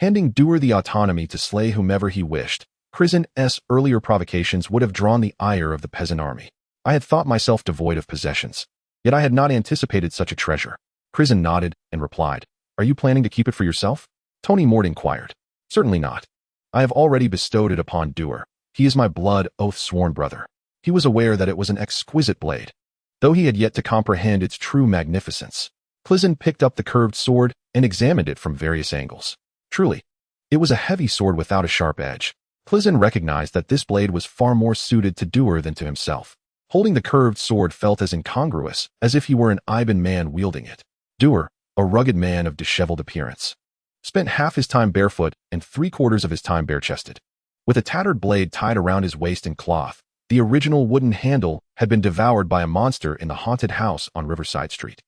Handing Dewar the autonomy to slay whomever he wished, Crisen's earlier provocations would have drawn the ire of the peasant army. I had thought myself devoid of possessions, yet I had not anticipated such a treasure. Crisen nodded and replied, Are you planning to keep it for yourself? Tony Mort inquired. Certainly not. I have already bestowed it upon Dewar. He is my blood oath-sworn brother. He was aware that it was an exquisite blade, though he had yet to comprehend its true magnificence. Crisen picked up the curved sword and examined it from various angles. Truly, it was a heavy sword without a sharp edge. Crisen recognized that this blade was far more suited to Dewar than to himself. Holding the curved sword felt as incongruous as if he were an Iban man wielding it. Dewar, a rugged man of disheveled appearance, spent half his time barefoot and 3/4 of his time bare-chested. With a tattered blade tied around his waist in cloth, the original wooden handle had been devoured by a monster in the haunted house on Riverside Street.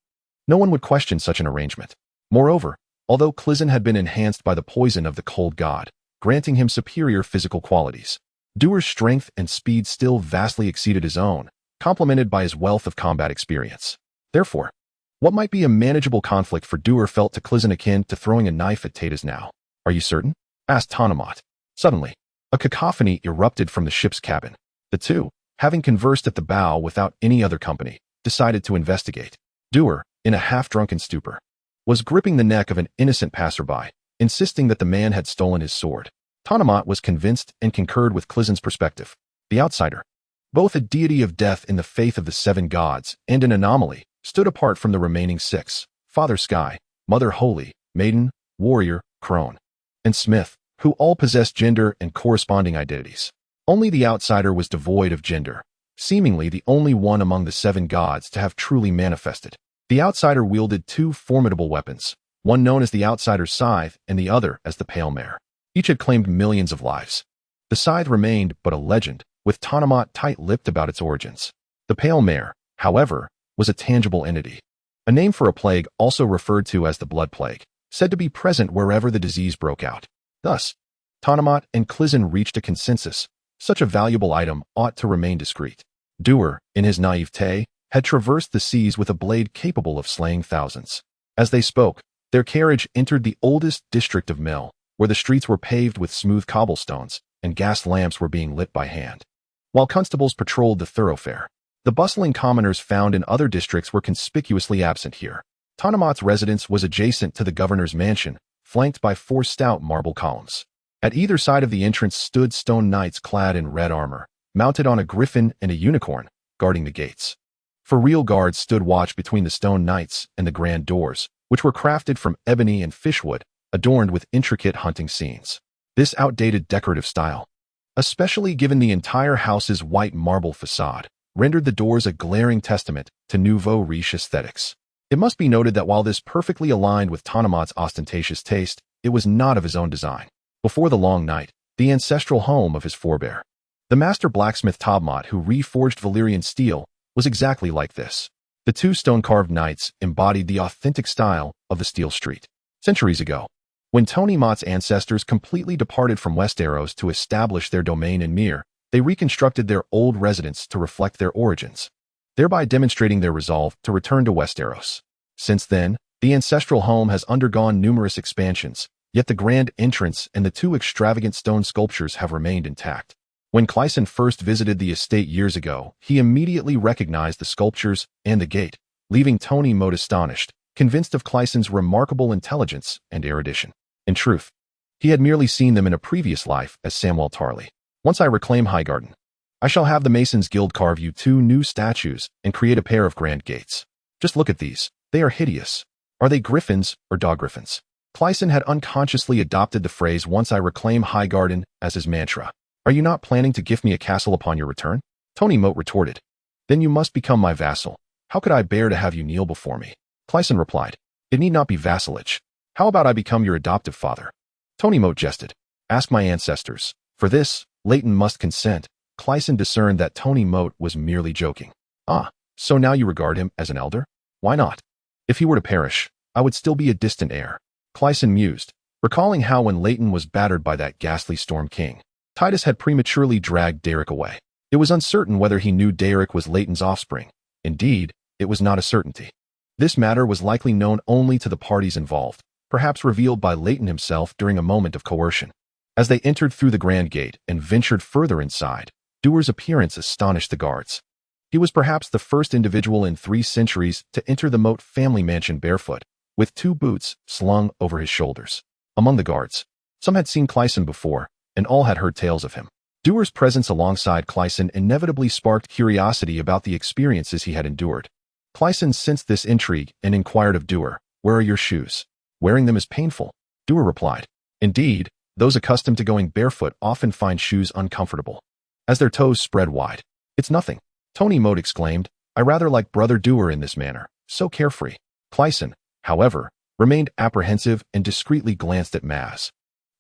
No one would question such an arrangement. Moreover, although Crisen had been enhanced by the poison of the cold god, granting him superior physical qualities, Dewar's strength and speed still vastly exceeded his own, complemented by his wealth of combat experience. Therefore, what might be a manageable conflict for Dewar felt to Crisen akin to throwing a knife at Tatus now. Are you certain? Asked Tanamot. Suddenly, a cacophony erupted from the ship's cabin. The two, having conversed at the bow without any other company, decided to investigate. Dewar, in a half-drunken stupor, was gripping the neck of an innocent passerby, insisting that the man had stolen his sword. Tanamot was convinced and concurred with Crisen's perspective. The outsider, both a deity of death in the faith of the seven gods and an anomaly, stood apart from the remaining six: Father Sky, Mother Holy, Maiden, Warrior, Crone, and Smith, who all possessed gender and corresponding identities. Only the outsider was devoid of gender, seemingly the only one among the seven gods to have truly manifested. The outsider wielded two formidable weapons, one known as the outsider's scythe and the other as the Pale Mare. Each had claimed millions of lives. The scythe remained but a legend, with Tanamot tight-lipped about its origins. The Pale Mare, however, was a tangible entity, a name for a plague also referred to as the Blood Plague, said to be present wherever the disease broke out. Thus, Tanamot and Crisen reached a consensus: such a valuable item ought to remain discreet. Dewar, in his naivete, had traversed the seas with a blade capable of slaying thousands. As they spoke, their carriage entered the oldest district of Mill, where the streets were paved with smooth cobblestones and gas lamps were being lit by hand. While constables patrolled the thoroughfare, the bustling commoners found in other districts were conspicuously absent here. Tanamot's residence was adjacent to the governor's mansion, flanked by 4 stout marble columns. At either side of the entrance stood stone knights clad in red armor, mounted on a griffin and a unicorn, guarding the gates. For real guards stood watch between the stone knights and the grand doors, which were crafted from ebony and fishwood, adorned with intricate hunting scenes. This outdated decorative style, especially given the entire house's white marble facade, rendered the doors a glaring testament to nouveau riche aesthetics. It must be noted that while this perfectly aligned with Tonomot's ostentatious taste, it was not of his own design. Before the long night, the ancestral home of his forebear, the master blacksmith Tabloid who reforged Valyrian steel, was exactly like this. The two stone-carved knights embodied the authentic style of the Steel Street. Centuries ago, when Tonomot's ancestors completely departed from Westeros to establish their domain in Myr, they reconstructed their old residence to reflect their origins, thereby demonstrating their resolve to return to Westeros. Since then, the ancestral home has undergone numerous expansions, yet the grand entrance and the two extravagant stone sculptures have remained intact. When Crisen first visited the estate years ago, he immediately recognized the sculptures and the gate, leaving Tabloid astonished, convinced of Crisen's remarkable intelligence and erudition. In truth, he had merely seen them in a previous life as Samwell Tarly. Once I reclaim Highgarden, I shall have the Masons Guild carve you 2 new statues and create a pair of grand gates. Just look at these. They are hideous. Are they griffins or dog griffins? Crisen had unconsciously adopted the phrase "once I reclaim Highgarden" as his mantra. Are you not planning to gift me a castle upon your return? Tabloid retorted. Then you must become my vassal. How could I bear to have you kneel before me? Crisen replied. It need not be vassalage. How about I become your adoptive father? Tabloid jested. Ask my ancestors. For this, Leighton must consent. Crisen discerned that Tabloid was merely joking. Ah, so now you regard him as an elder? Why not? If he were to perish, I would still be a distant heir. Crisen mused, recalling how when Leighton was battered by that ghastly Storm King, Titus had prematurely dragged Derek away. It was uncertain whether he knew Derek was Leighton's offspring. Indeed, it was not a certainty. This matter was likely known only to the parties involved, perhaps revealed by Leighton himself during a moment of coercion. As they entered through the grand gate and ventured further inside, Duer's appearance astonished the guards. He was perhaps the first individual in 3 centuries to enter the Moat family mansion barefoot, with 2 boots slung over his shoulders. Among the guards, some had seen Crisen before, and all had heard tales of him. Duer's presence alongside Crisen inevitably sparked curiosity about the experiences he had endured. Crisen sensed this intrigue and inquired of Duer, "Where are your shoes?" "Wearing them is painful," Duer replied. Indeed, those accustomed to going barefoot often find shoes uncomfortable, as their toes spread wide. "It's nothing," Tabloid exclaimed. "I rather like Brother Duer in this manner, so carefree." Crisen, however, remained apprehensive and discreetly glanced at Maz,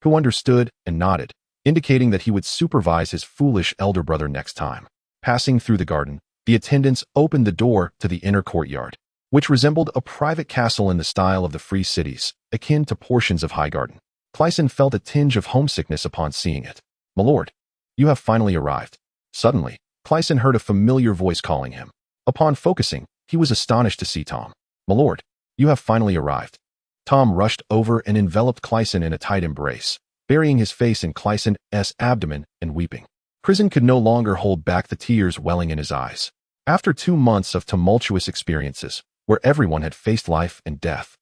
who understood and nodded, indicating that he would supervise his foolish elder brother next time. Passing through the garden, the attendants opened the door to the inner courtyard, which resembled a private castle in the style of the Free Cities, akin to portions of Highgarden. Crisen felt a tinge of homesickness upon seeing it. "My lord, you have finally arrived." Suddenly, Crisen heard a familiar voice calling him. Upon focusing, he was astonished to see Tom. "My lord, you have finally arrived." Tom rushed over and enveloped Crisen in a tight embrace, burying his face in Crisen's abdomen and weeping. Crisen could no longer hold back the tears welling in his eyes. After 2 months of tumultuous experiences, where everyone had faced life and death,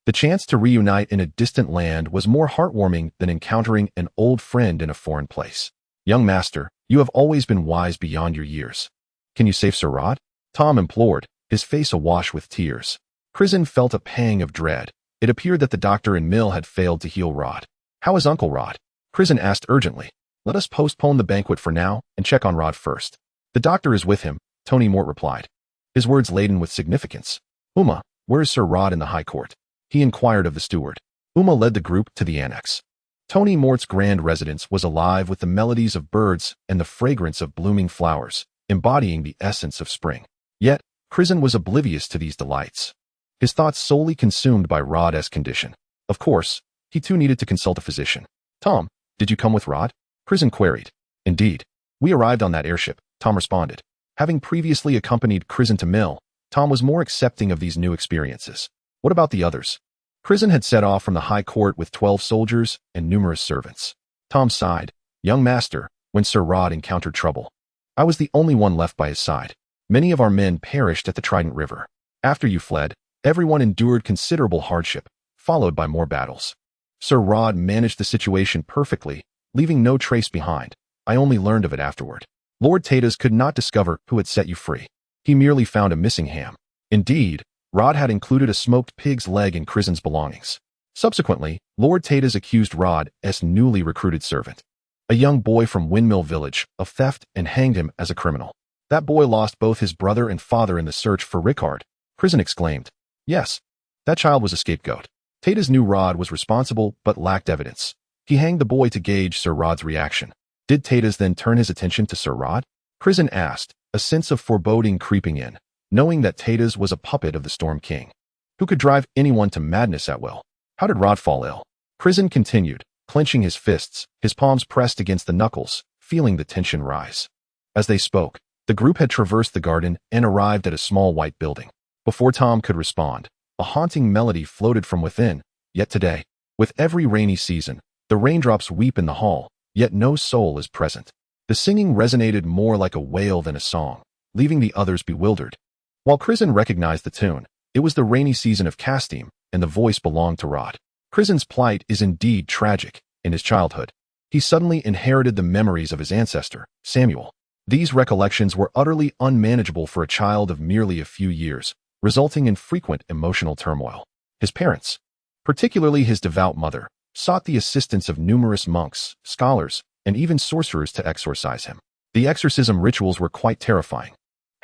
the chance to reunite in a distant land was more heartwarming than encountering an old friend in a foreign place. "Young master, you have always been wise beyond your years. Can you save Sir Rod?" Tom implored, his face awash with tears. Crisen felt a pang of dread. It appeared that the doctor and Mill had failed to heal Rod. "How is Uncle Rod?" Crisen asked urgently. "Let us postpone the banquet for now and check on Rod first." "The doctor is with him," Tabloid replied, his words laden with significance. "Uma, where is Sir Rod in the High Court?" he inquired of the steward. Uma led the group to the annex. Tabloid's grand residence was alive with the melodies of birds and the fragrance of blooming flowers, embodying the essence of spring. Yet, Crisen was oblivious to these delights, his thoughts solely consumed by Rod's condition. Of course, he too needed to consult a physician. "Tom, did you come with Rod?" Crisen queried. "Indeed. We arrived on that airship," Tom responded. Having previously accompanied Crisen to Mill, Tom was more accepting of these new experiences. "What about the others?" Crisen had set off from the High Court with 12 soldiers and numerous servants. Tom sighed. "Young master, when Sir Rod encountered trouble, I was the only one left by his side. Many of our men perished at the Trident River. After you fled, everyone endured considerable hardship, followed by more battles. Sir Rod managed the situation perfectly, leaving no trace behind. I only learned of it afterward. Lord Tatas could not discover who had set you free. He merely found a missing ham. Indeed, Rod had included a smoked pig's leg in Crisen's belongings. Subsequently, Lord Tatas accused Rod's newly recruited servant, a young boy from Windmill Village, of theft and hanged him as a criminal. That boy lost both his brother and father in the search for Rickard," Crisen exclaimed. Yes, that child was a scapegoat. Tata's knew Rod was responsible but lacked evidence. He hanged the boy to gauge Sir Rod's reaction. Did Tatas then turn his attention to Sir Rod? Crisen asked, a sense of foreboding creeping in, knowing that Tatas was a puppet of the Storm King, who could drive anyone to madness at will. How did Rod fall ill? Crisen continued, clenching his fists, his palms pressed against the knuckles, feeling the tension rise. As they spoke, the group had traversed the garden and arrived at a small white building. Before Tom could respond, a haunting melody floated from within. Yet today, with every rainy season, the raindrops weep in the hall, yet no soul is present. The singing resonated more like a wail than a song, leaving the others bewildered. While Crisen recognized the tune, it was the rainy season of Castim, and the voice belonged to Rod. Crisen's plight is indeed tragic. In his childhood, he suddenly inherited the memories of his ancestor, Samuel. These recollections were utterly unmanageable for a child of merely a few years, resulting in frequent emotional turmoil. His parents, particularly his devout mother, sought the assistance of numerous monks, scholars, and even sorcerers to exorcise him. The exorcism rituals were quite terrifying.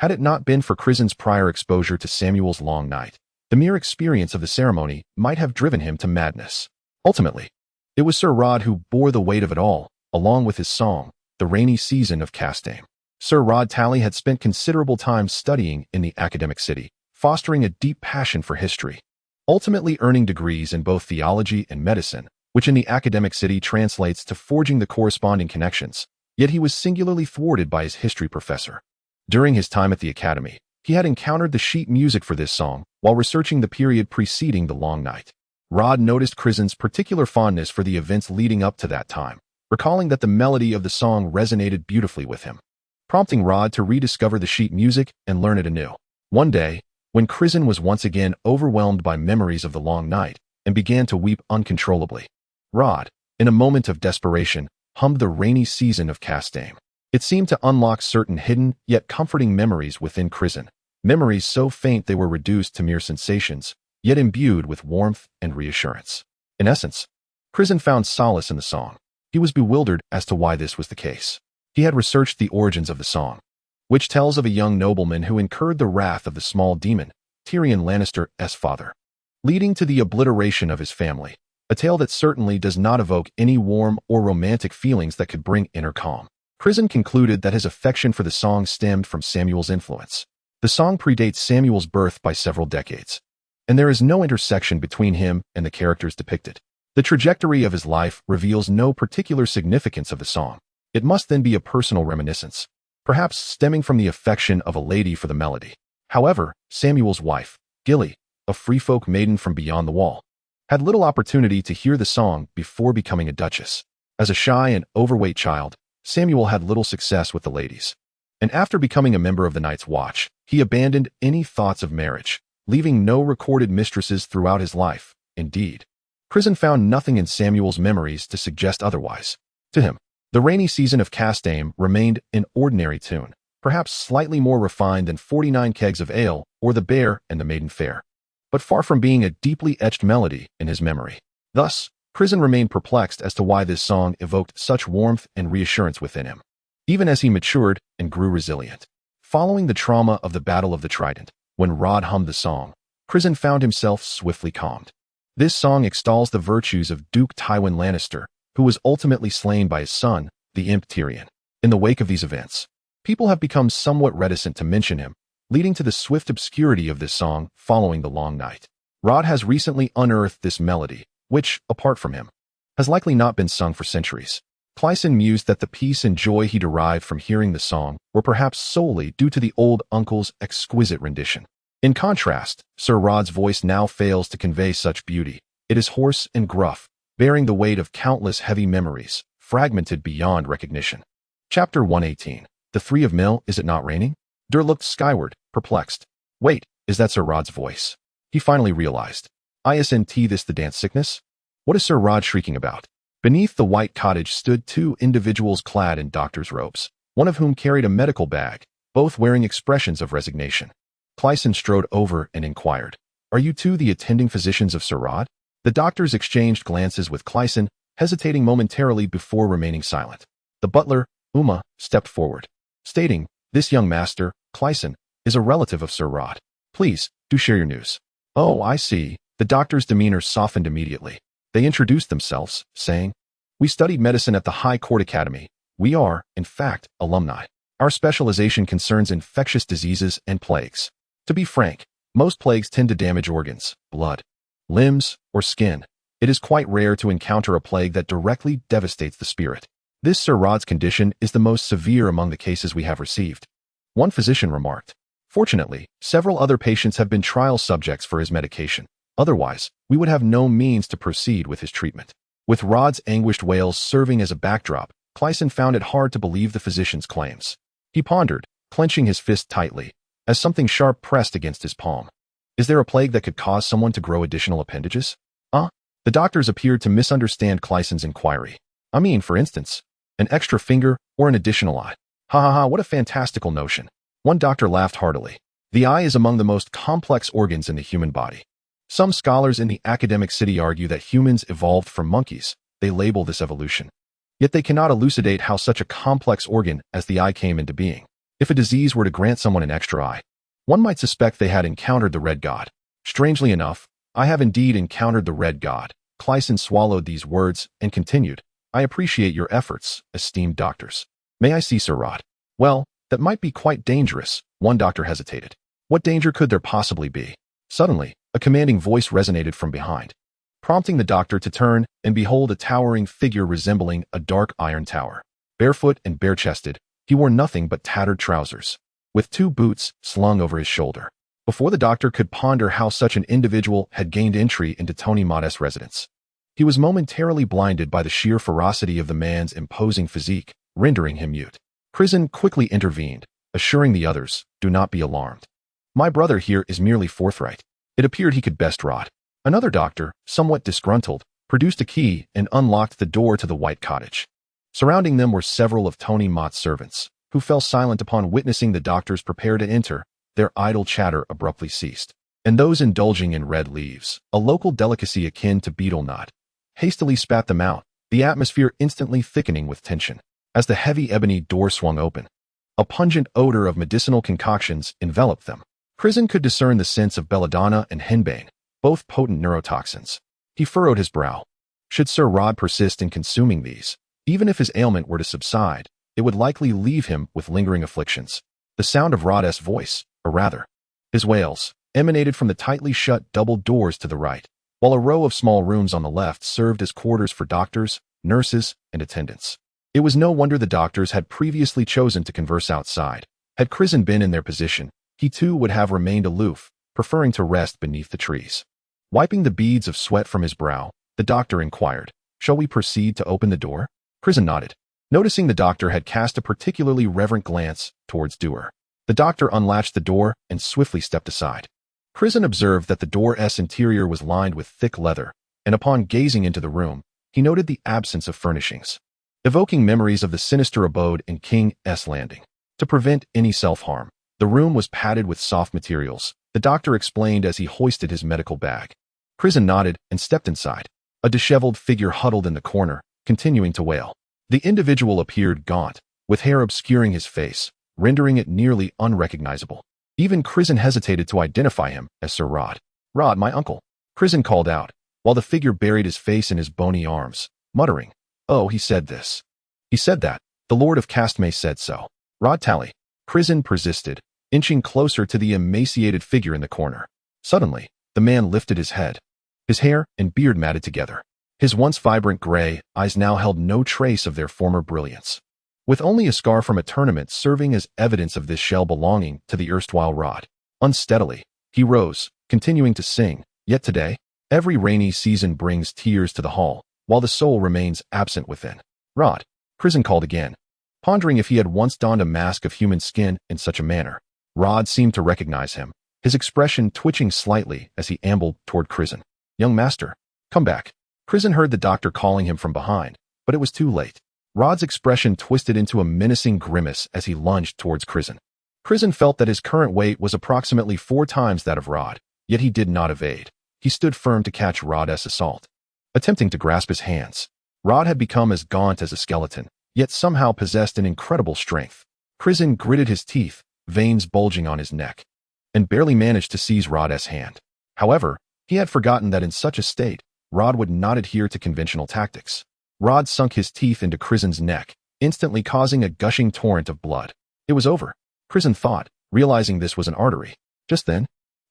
Had it not been for Crisen's prior exposure to Samuel's long night, the mere experience of the ceremony might have driven him to madness. Ultimately, it was Sir Rod who bore the weight of it all, along with his song, The Rainy Season of Castim. Sir Rod Talley had spent considerable time studying in the academic city, fostering a deep passion for history, ultimately earning degrees in both theology and medicine, which in the academic city translates to forging the corresponding connections. Yet he was singularly thwarted by his history professor. During his time at the academy, he had encountered the sheet music for this song while researching the period preceding the long night. Rod noticed Crisen's particular fondness for the events leading up to that time, recalling that the melody of the song resonated beautifully with him, prompting Rod to rediscover the sheet music and learn it anew. One day, when Crisen was once again overwhelmed by memories of the long night and began to weep uncontrollably, Rod, in a moment of desperation, hummed The Rainy Season of Castim. It seemed to unlock certain hidden yet comforting memories within Crisen, memories so faint they were reduced to mere sensations, yet imbued with warmth and reassurance. In essence, Crisen found solace in the song. He was bewildered as to why this was the case. He had researched the origins of the song, which tells of a young nobleman who incurred the wrath of the small demon, Tyrion Lannister's father, leading to the obliteration of his family, a tale that certainly does not evoke any warm or romantic feelings that could bring inner calm. Crisen concluded that his affection for the song stemmed from Samuel's influence. The song predates Samuel's birth by several decades, and there is no intersection between him and the characters depicted. The trajectory of his life reveals no particular significance of the song. It must then be a personal reminiscence, perhaps stemming from the affection of a lady for the melody. However, Samuel's wife, Gilly, a free-folk maiden from beyond the wall, had little opportunity to hear the song before becoming a duchess. As a shy and overweight child, Samuel had little success with the ladies, and after becoming a member of the Night's Watch, he abandoned any thoughts of marriage, leaving no recorded mistresses throughout his life. Indeed, Crisen found nothing in Samuel's memories to suggest otherwise. To him, The Rainy Season of Castim remained an ordinary tune, perhaps slightly more refined than 49 Kegs of Ale or The Bear and the Maiden Fair, but far from being a deeply etched melody in his memory. Thus, Crisen remained perplexed as to why this song evoked such warmth and reassurance within him, even as he matured and grew resilient. Following the trauma of the Battle of the Trident, when Rod hummed the song, Crisen found himself swiftly calmed. This song extols the virtues of Duke Tywin Lannister, who was ultimately slain by his son, the imp Tyrion. In the wake of these events, people have become somewhat reticent to mention him, leading to the swift obscurity of this song following the long night. Rod has recently unearthed this melody, which, apart from him, has likely not been sung for centuries. Crisen mused that the peace and joy he derived from hearing the song were perhaps solely due to the old uncle's exquisite rendition. In contrast, Sir Rod's voice now fails to convey such beauty. It is hoarse and gruff, bearing the weight of countless heavy memories, fragmented beyond recognition. Chapter 118. The Three of Mill, Is It Not Raining? Dur looked skyward, perplexed. Wait, is that Sir Rod's voice? He finally realized. Isn't this the dance sickness? What is Sir Rod shrieking about? Beneath the white cottage stood two individuals clad in doctor's robes, one of whom carried a medical bag, both wearing expressions of resignation. Crisen strode over and inquired, "Are you two the attending physicians of Sir Rod?" The doctors exchanged glances with Crisen, hesitating momentarily before remaining silent. The butler, Uma, stepped forward, stating, "This young master, Crisen, is a relative of Sir Rod. Please, do share your news." Oh, I see. The doctor's demeanor softened immediately. They introduced themselves, saying, "We studied medicine at the High Court Academy. We are, in fact, alumni. Our specialization concerns infectious diseases and plagues. To be frank, most plagues tend to damage organs, blood, limbs, or skin. It is quite rare to encounter a plague that directly devastates the spirit. This Sir Rod's condition is the most severe among the cases we have received," one physician remarked. "Fortunately, several other patients have been trial subjects for his medication. Otherwise, we would have no means to proceed with his treatment." With Rod's anguished wails serving as a backdrop, Crisen found it hard to believe the physician's claims. He pondered, clenching his fist tightly, as something sharp pressed against his palm. Is there a plague that could cause someone to grow additional appendages? The doctors appeared to misunderstand Crisen's inquiry. "I mean, for instance, an extra finger or an additional eye." "Ha ha ha, what a fantastical notion." One doctor laughed heartily. "The eye is among the most complex organs in the human body. Some scholars in the academic city argue that humans evolved from monkeys. They label this evolution. Yet they cannot elucidate how such a complex organ as the eye came into being. If a disease were to grant someone an extra eye, one might suspect they had encountered the Red God. Strangely enough, I have indeed encountered the Red God." Crisen swallowed these words and continued, "I appreciate your efforts, esteemed doctors. May I see Sir Rod?" "Well, that might be quite dangerous," one doctor hesitated. "What danger could there possibly be?" Suddenly, a commanding voice resonated from behind, prompting the doctor to turn and behold a towering figure resembling a dark iron tower. Barefoot and bare-chested, he wore nothing but tattered trousers, with 2 boots slung over his shoulder. Before the doctor could ponder how such an individual had gained entry into Tony Modest's residence, he was momentarily blinded by the sheer ferocity of the man's imposing physique, rendering him mute. Crisen quickly intervened, assuring the others, "Do not be alarmed. My brother here is merely forthright." It appeared he could best Rod. Another doctor, somewhat disgruntled, produced a key and unlocked the door to the White Cottage. Surrounding them were several of Tony Mott's servants, who fell silent upon witnessing the doctors prepare to enter. Their idle chatter abruptly ceased, and those indulging in red leaves, a local delicacy akin to betel nut, hastily spat them out, the atmosphere instantly thickening with tension. As the heavy ebony door swung open, a pungent odor of medicinal concoctions enveloped them. Crisen could discern the scents of belladonna and henbane, both potent neurotoxins. He furrowed his brow. Should Sir Rod persist in consuming these, even if his ailment were to subside, it would likely leave him with lingering afflictions. The sound of Rod's voice, or rather, his wails, emanated from the tightly shut double doors to the right, while a row of small rooms on the left served as quarters for doctors, nurses, and attendants. It was no wonder the doctors had previously chosen to converse outside. Had Crisen been in their position, he too would have remained aloof, preferring to rest beneath the trees. Wiping the beads of sweat from his brow, the doctor inquired, "Shall we proceed to open the door?" Crisen nodded, noticing the doctor had cast a particularly reverent glance towards Dewar. The doctor unlatched the door and swiftly stepped aside. Crisen observed that the door's interior was lined with thick leather, and upon gazing into the room, he noted the absence of furnishings, evoking memories of the sinister abode in King's Landing. To prevent any self-harm, the room was padded with soft materials, the doctor explained as he hoisted his medical bag. Crisen nodded and stepped inside. A disheveled figure huddled in the corner, continuing to wail. The individual appeared gaunt, with hair obscuring his face, rendering it nearly unrecognizable. Even Crisen hesitated to identify him as Sir Rod. "Rod, my uncle," Crisen called out, while the figure buried his face in his bony arms, muttering, "Oh, he said this. He said that. The Lord of Castmay said so." "Rod Tally," Crisen persisted, inching closer to the emaciated figure in the corner. Suddenly, the man lifted his head. His hair and beard matted together. His once vibrant gray eyes now held no trace of their former brilliance, with only a scar from a tournament serving as evidence of this shell belonging to the erstwhile Rod. Unsteadily, he rose, continuing to sing, "Yet today, every rainy season brings tears to the hall, while the soul remains absent within." "Rod," Crisen called again, pondering if he had once donned a mask of human skin in such a manner. Rod seemed to recognize him, his expression twitching slightly as he ambled toward Crisen. "Young master, come back." Crisen heard the doctor calling him from behind, but it was too late. Rod's expression twisted into a menacing grimace as he lunged towards Crisen. Crisen felt that his current weight was approximately 4 times that of Rod, yet he did not evade. He stood firm to catch Rod's assault, attempting to grasp his hands. Rod had become as gaunt as a skeleton, yet somehow possessed an incredible strength. Crisen gritted his teeth, veins bulging on his neck, and barely managed to seize Rod's hand. However, he had forgotten that in such a state, Rod would not adhere to conventional tactics. Rod sunk his teeth into Crisen's neck, instantly causing a gushing torrent of blood. It was over, Crisen thought, realizing this was an artery. Just then,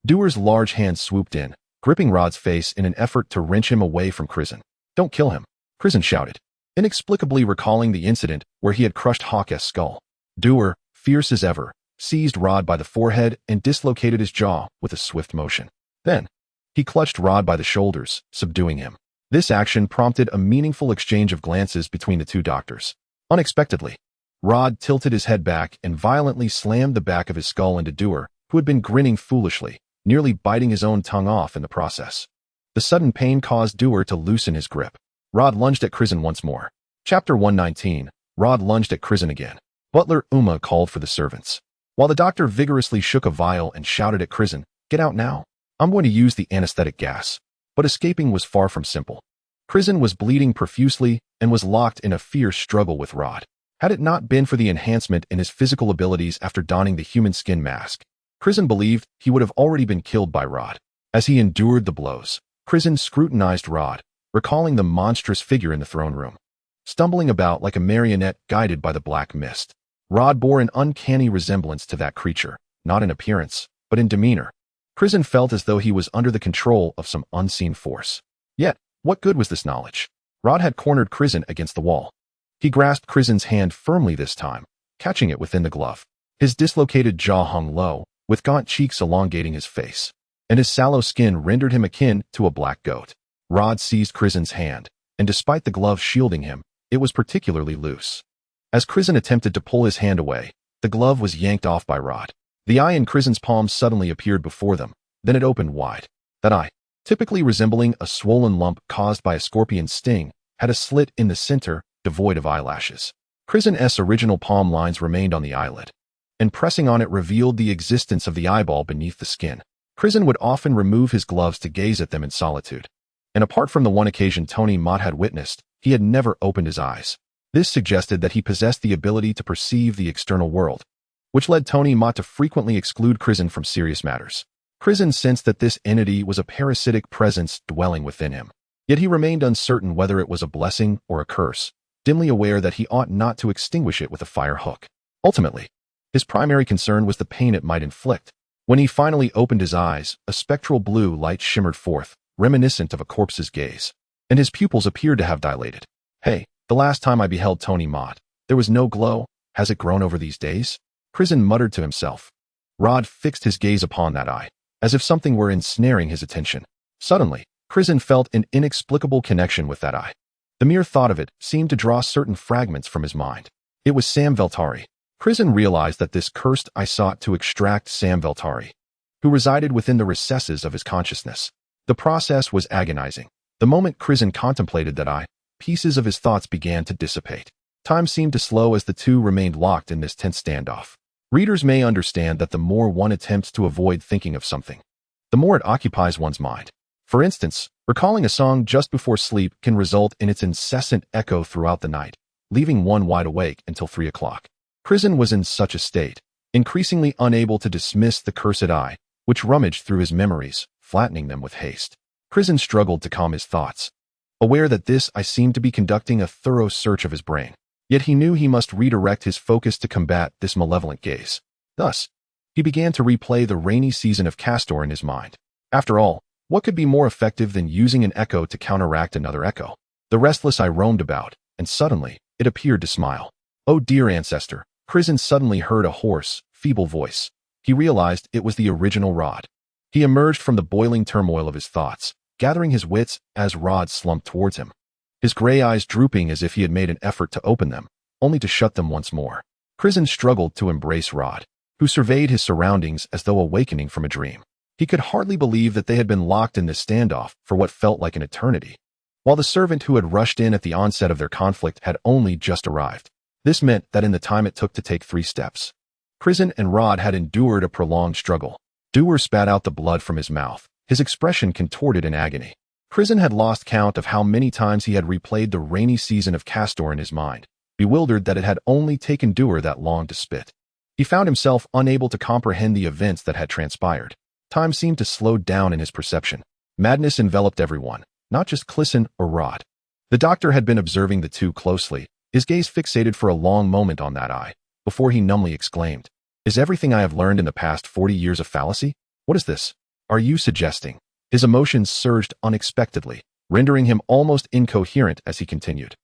Doer's large hand swooped in, gripping Rod's face in an effort to wrench him away from Crisen. "Don't kill him," Crisen shouted, inexplicably recalling the incident where he had crushed Hawke's skull. Doer, fierce as ever, seized Rod by the forehead and dislocated his jaw with a swift motion. Then, he clutched Rod by the shoulders, subduing him. This action prompted a meaningful exchange of glances between the two doctors. Unexpectedly, Rod tilted his head back and violently slammed the back of his skull into Doer, who had been grinning foolishly, nearly biting his own tongue off in the process. The sudden pain caused Doer to loosen his grip. Rod lunged at Crisen once more. Chapter 119. Rod lunged at Crisen again. Butler Uma called for the servants. While the doctor vigorously shook a vial and shouted at Crisen, "Get out now. I'm going to use the anesthetic gas." But escaping was far from simple. Crisen was bleeding profusely and was locked in a fierce struggle with Rod. Had it not been for the enhancement in his physical abilities after donning the human skin mask, Crisen believed he would have already been killed by Rod. As he endured the blows, Crisen scrutinized Rod, recalling the monstrous figure in the throne room. Stumbling about like a marionette guided by the black mist, Rod bore an uncanny resemblance to that creature, not in appearance, but in demeanor. Crisen felt as though he was under the control of some unseen force. Yet, what good was this knowledge? Rod had cornered Crisen against the wall. He grasped Crisen's hand firmly this time, catching it within the glove. His dislocated jaw hung low, with gaunt cheeks elongating his face, and his sallow skin rendered him akin to a black goat. Rod seized Crisen's hand, and despite the glove shielding him, it was particularly loose. As Crisen attempted to pull his hand away, the glove was yanked off by Rod. The eye in Crisen's palm suddenly appeared before them, then it opened wide. That eye, typically resembling a swollen lump caused by a scorpion's sting, had a slit in the center, devoid of eyelashes. Crisen's original palm lines remained on the eyelid, and pressing on it revealed the existence of the eyeball beneath the skin. Crisen would often remove his gloves to gaze at them in solitude, and apart from the one occasion Tony Mott had witnessed, he had never opened his eyes. This suggested that he possessed the ability to perceive the external world, which led Tony Mott to frequently exclude Crisen from serious matters. Crisen sensed that this entity was a parasitic presence dwelling within him, yet he remained uncertain whether it was a blessing or a curse, dimly aware that he ought not to extinguish it with a fire hook. Ultimately, his primary concern was the pain it might inflict. When he finally opened his eyes, a spectral blue light shimmered forth, reminiscent of a corpse's gaze, and his pupils appeared to have dilated. "Hey, the last time I beheld Tony Mott, there was no glow. Has it grown over these days?" Crisen muttered to himself. Rod fixed his gaze upon that eye, as if something were ensnaring his attention. Suddenly, Crisen felt an inexplicable connection with that eye. The mere thought of it seemed to draw certain fragments from his mind. It was Sam Veltari. Crisen realized that this cursed eye sought to extract Sam Veltari, who resided within the recesses of his consciousness. The process was agonizing. The moment Crisen contemplated that eye, pieces of his thoughts began to dissipate. Time seemed to slow as the two remained locked in this tense standoff. Readers may understand that the more one attempts to avoid thinking of something, the more it occupies one's mind. For instance, recalling a song just before sleep can result in its incessant echo throughout the night, leaving one wide awake until 3 o'clock. Crisen was in such a state, increasingly unable to dismiss the cursed eye, which rummaged through his memories, flattening them with haste. Crisen struggled to calm his thoughts, aware that this eye seemed to be conducting a thorough search of his brain. Yet he knew he must redirect his focus to combat this malevolent gaze. Thus, he began to replay the rainy season of Castor in his mind. After all, what could be more effective than using an echo to counteract another echo? The restless eye roamed about, and suddenly, it appeared to smile. "Oh dear ancestor," Crisen suddenly heard a hoarse, feeble voice. He realized it was the original Rod. He emerged from the boiling turmoil of his thoughts, gathering his wits as Rod slumped towards him, his gray eyes drooping as if he had made an effort to open them, only to shut them once more. Crisen struggled to embrace Rod, who surveyed his surroundings as though awakening from a dream. He could hardly believe that they had been locked in this standoff for what felt like an eternity, while the servant who had rushed in at the onset of their conflict had only just arrived. This meant that in the time it took to take 3 steps, Crisen and Rod had endured a prolonged struggle. Doer spat out the blood from his mouth, his expression contorted in agony. Crisen had lost count of how many times he had replayed the rainy season of Castor in his mind, bewildered that it had only taken Doer that long to spit. He found himself unable to comprehend the events that had transpired. Time seemed to slow down in his perception. Madness enveloped everyone, not just Crisen or Rod. The doctor had been observing the two closely, his gaze fixated for a long moment on that eye, before he numbly exclaimed, "Is everything I have learned in the past 40 years a fallacy? What is this? Are you suggesting?" His emotions surged unexpectedly, rendering him almost incoherent as he continued.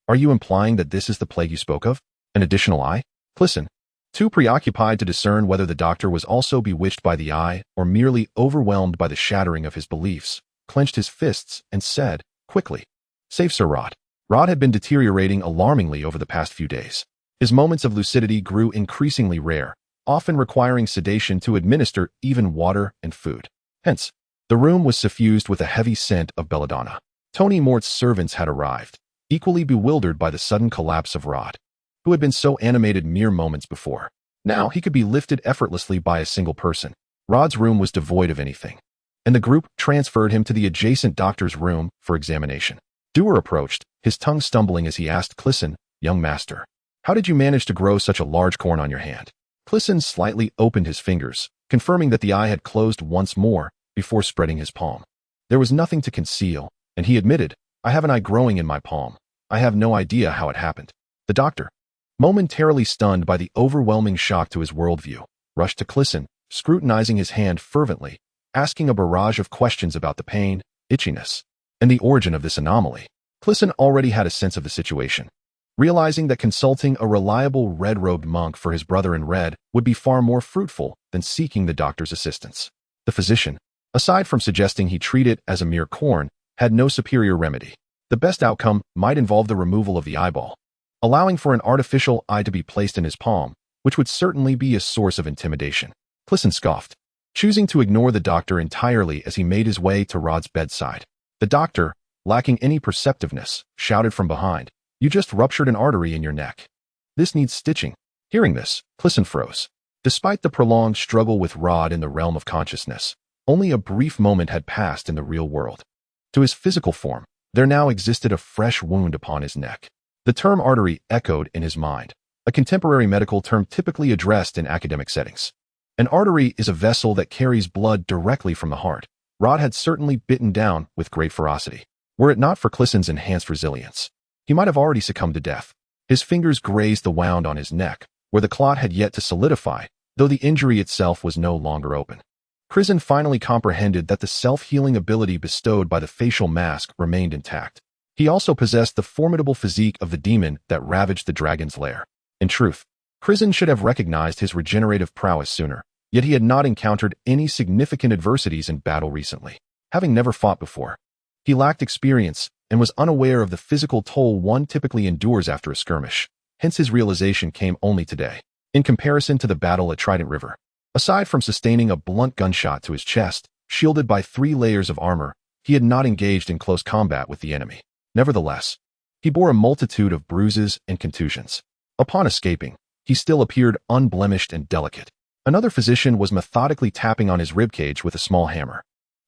"Are you implying that this is the plague you spoke of? An additional eye?" Crisen, too preoccupied to discern whether the doctor was also bewitched by the eye or merely overwhelmed by the shattering of his beliefs, clenched his fists and said, quickly, "Save Sir Rod." Rod had been deteriorating alarmingly over the past few days. His moments of lucidity grew increasingly rare, often requiring sedation to administer even water and food. Hence, the room was suffused with a heavy scent of belladonna. Tony Mort's servants had arrived, equally bewildered by the sudden collapse of Rod, who had been so animated mere moments before. Now he could be lifted effortlessly by a single person. Rod's room was devoid of anything, and the group transferred him to the adjacent doctor's room for examination. Dewar approached, his tongue stumbling as he asked Crisen, "Young master, how did you manage to grow such a large corn on your hand?" Crisen slightly opened his fingers, confirming that the eye had closed once more before spreading his palm. There was nothing to conceal, and he admitted, "I have an eye growing in my palm. I have no idea how it happened." The doctor, momentarily stunned by the overwhelming shock to his worldview, rushed to Crisen, scrutinizing his hand fervently, asking a barrage of questions about the pain, itchiness, and the origin of this anomaly. Crisen already had a sense of the situation, realizing that consulting a reliable red-robed monk for his brother in red would be far more fruitful than seeking the doctor's assistance. The physician, aside from suggesting he treat it as a mere corn, had no superior remedy. The best outcome might involve the removal of the eyeball, allowing for an artificial eye to be placed in his palm, which would certainly be a source of intimidation. Crisen scoffed, choosing to ignore the doctor entirely as he made his way to Rod's bedside. The doctor, lacking any perceptiveness, shouted from behind, "You just ruptured an artery in your neck. This needs stitching." Hearing this, Crisen froze. Despite the prolonged struggle with Rod in the realm of consciousness, only a brief moment had passed in the real world. To his physical form, there now existed a fresh wound upon his neck. The term artery echoed in his mind, a contemporary medical term typically addressed in academic settings. An artery is a vessel that carries blood directly from the heart. Rod had certainly bitten down with great ferocity. Were it not for Crisen's enhanced resilience, he might have already succumbed to death. His fingers grazed the wound on his neck, where the clot had yet to solidify, though the injury itself was no longer open. Crisen finally comprehended that the self-healing ability bestowed by the facial mask remained intact. He also possessed the formidable physique of the demon that ravaged the dragon's lair. In truth, Crisen should have recognized his regenerative prowess sooner, yet he had not encountered any significant adversities in battle recently. Having never fought before, he lacked experience and was unaware of the physical toll one typically endures after a skirmish. Hence his realization came only today. In comparison to the battle at Trident River, aside from sustaining a blunt gunshot to his chest, shielded by 3 layers of armor, he had not engaged in close combat with the enemy. Nevertheless, he bore a multitude of bruises and contusions. Upon escaping, he still appeared unblemished and delicate. Another physician was methodically tapping on his ribcage with a small hammer.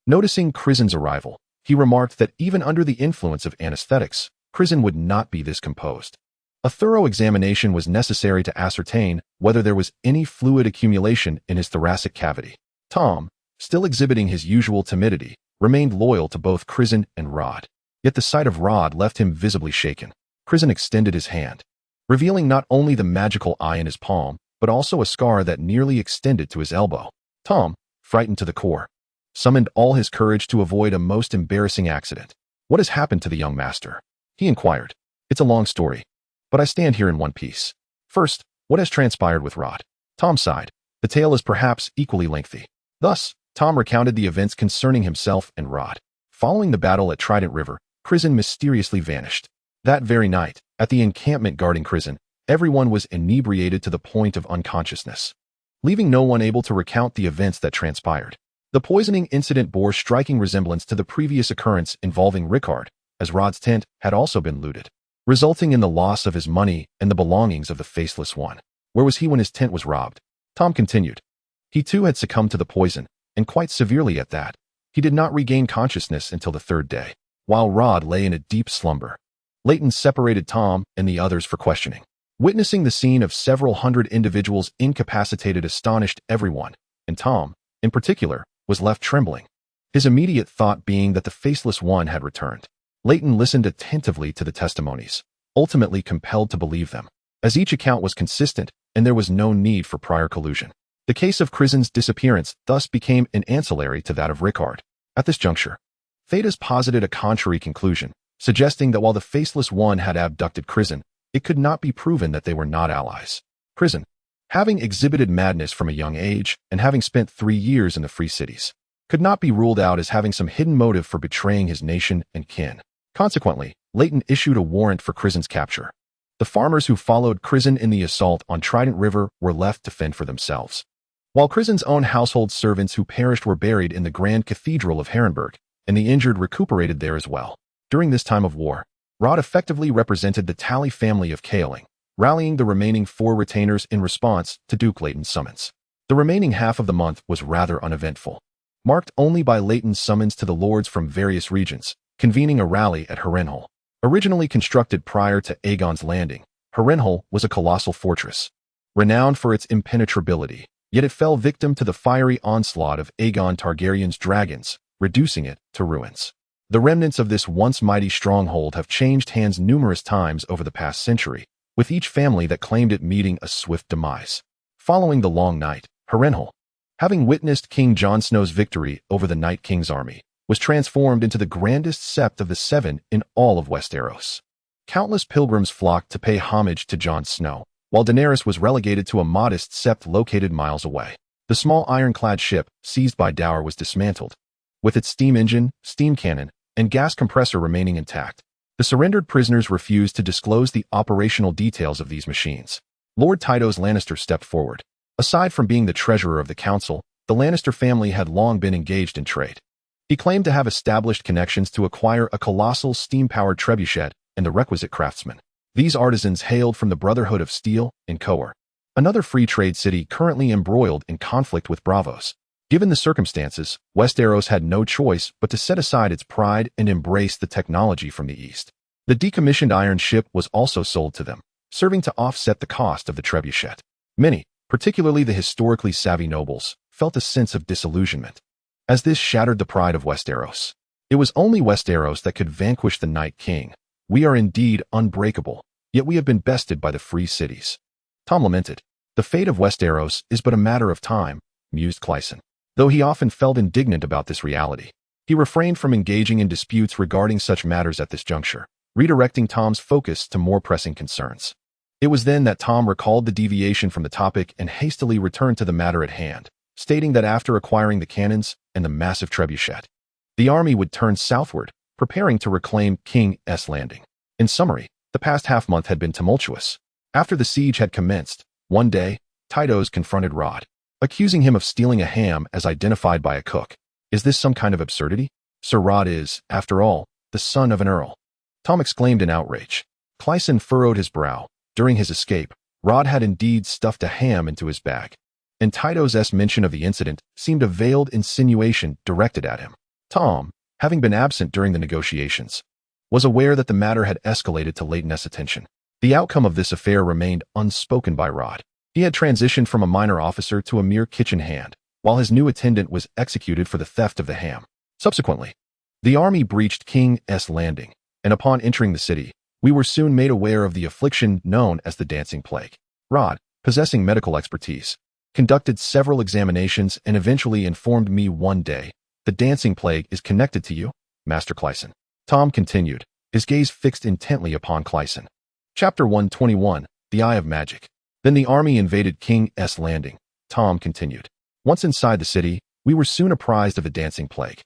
Noticing Crisen's arrival, he remarked that even under the influence of anesthetics, Crisen would not be this composed. A thorough examination was necessary to ascertain whether there was any fluid accumulation in his thoracic cavity. Tom, still exhibiting his usual timidity, remained loyal to both Crisen and Rod. Yet the sight of Rod left him visibly shaken. Crisen extended his hand, revealing not only the magical eye in his palm, but also a scar that nearly extended to his elbow. Tom, frightened to the core, summoned all his courage to avoid a most embarrassing accident. "What has happened to the young master?" he inquired. "It's a long story, but I stand here in one piece. First, what has transpired with Rod?" Tom sighed. "The tale is perhaps equally lengthy." Thus, Tom recounted the events concerning himself and Rod. Following the battle at Trident River, Crisen mysteriously vanished. That very night, at the encampment guarding Crisen, everyone was inebriated to the point of unconsciousness, leaving no one able to recount the events that transpired. The poisoning incident bore striking resemblance to the previous occurrence involving Rickard, as Rod's tent had also been looted, resulting in the loss of his money and the belongings of the Faceless One. Where was he when his tent was robbed? Tom continued. He too had succumbed to the poison, and quite severely at that. He did not regain consciousness until the 3rd day, while Rod lay in a deep slumber. Leighton separated Tom and the others for questioning. Witnessing the scene of several hundred individuals incapacitated astonished everyone, and Tom, in particular, was left trembling, his immediate thought being that the faceless one had returned. Leighton listened attentively to the testimonies, ultimately compelled to believe them, as each account was consistent and there was no need for prior collusion. The case of Crisen's disappearance thus became an ancillary to that of Rickard. At this juncture, Thedas posited a contrary conclusion, suggesting that while the faceless one had abducted Crisen, it could not be proven that they were not allies. Crisen, having exhibited madness from a young age and having spent 3 years in the Free Cities, could not be ruled out as having some hidden motive for betraying his nation and kin. Consequently, Leighton issued a warrant for Crisen's capture. The farmers who followed Crisen in the assault on Trident River were left to fend for themselves, while Crisen's own household servants who perished were buried in the Grand Cathedral of Herrenberg, and the injured recuperated there as well. During this time of war, Rod effectively represented the Tally family of Kaeling, rallying the remaining 4 retainers in response to Duke Leighton's summons. The remaining half of the month was rather uneventful, marked only by Leighton's summons to the lords from various regions, convening a rally at Harrenhal. Originally constructed prior to Aegon's landing, Harrenhal was a colossal fortress, renowned for its impenetrability, yet it fell victim to the fiery onslaught of Aegon Targaryen's dragons, reducing it to ruins. The remnants of this once mighty stronghold have changed hands numerous times over the past century, with each family that claimed it meeting a swift demise. Following the Long Night, Harrenhal, having witnessed King Jon Snow's victory over the Night King's army, was transformed into the grandest sept of the 7 in all of Westeros. Countless pilgrims flocked to pay homage to Jon Snow, while Daenerys was relegated to a modest sept located miles away. The small ironclad ship, seized by Dower, was dismantled, with its steam engine, steam cannon, and gas compressor remaining intact. The surrendered prisoners refused to disclose the operational details of these machines. Lord Tytos Lannister stepped forward. Aside from being the treasurer of the council, the Lannister family had long been engaged in trade. He claimed to have established connections to acquire a colossal steam-powered trebuchet and the requisite craftsmen. These artisans hailed from the Brotherhood of Steel in Coer, another free trade city currently embroiled in conflict with Braavos. Given the circumstances, Westeros had no choice but to set aside its pride and embrace the technology from the east. The decommissioned iron ship was also sold to them, serving to offset the cost of the trebuchet. Many, particularly the historically savvy nobles, felt a sense of disillusionment, as this shattered the pride of Westeros. It was only Westeros that could vanquish the Night King. We are indeed unbreakable, yet we have been bested by the free cities. Tom lamented. The fate of Westeros is but a matter of time, mused Clyson. Though he often felt indignant about this reality, he refrained from engaging in disputes regarding such matters at this juncture, redirecting Tom's focus to more pressing concerns. It was then that Tom recalled the deviation from the topic and hastily returned to the matter at hand, stating that after acquiring the cannons and the massive trebuchet, the army would turn southward, preparing to reclaim King's Landing. In summary, the past half-month had been tumultuous. After the siege had commenced, one day, Tytos confronted Rod, accusing him of stealing a ham as identified by a cook. Is this some kind of absurdity? Sir Rod is, after all, the son of an earl. Tom exclaimed in outrage. Clyson furrowed his brow. During his escape, Rod had indeed stuffed a ham into his bag, and Tytos' mention of the incident seemed a veiled insinuation directed at him. Tom, having been absent during the negotiations, was aware that the matter had escalated to Leighton's attention. The outcome of this affair remained unspoken by Rod. He had transitioned from a minor officer to a mere kitchen hand, while his new attendant was executed for the theft of the ham. Subsequently, the army breached King's Landing, and upon entering the city, we were soon made aware of the affliction known as the Dancing Plague. Rod, possessing medical expertise, conducted several examinations and eventually informed me one day, the Dancing Plague is connected to you, Master Clyson. Tom continued, his gaze fixed intently upon Clyson. Chapter 121, The Eye of Magic. Then the army invaded King's Landing, Tom continued. Once inside the city, we were soon apprised of the Dancing Plague.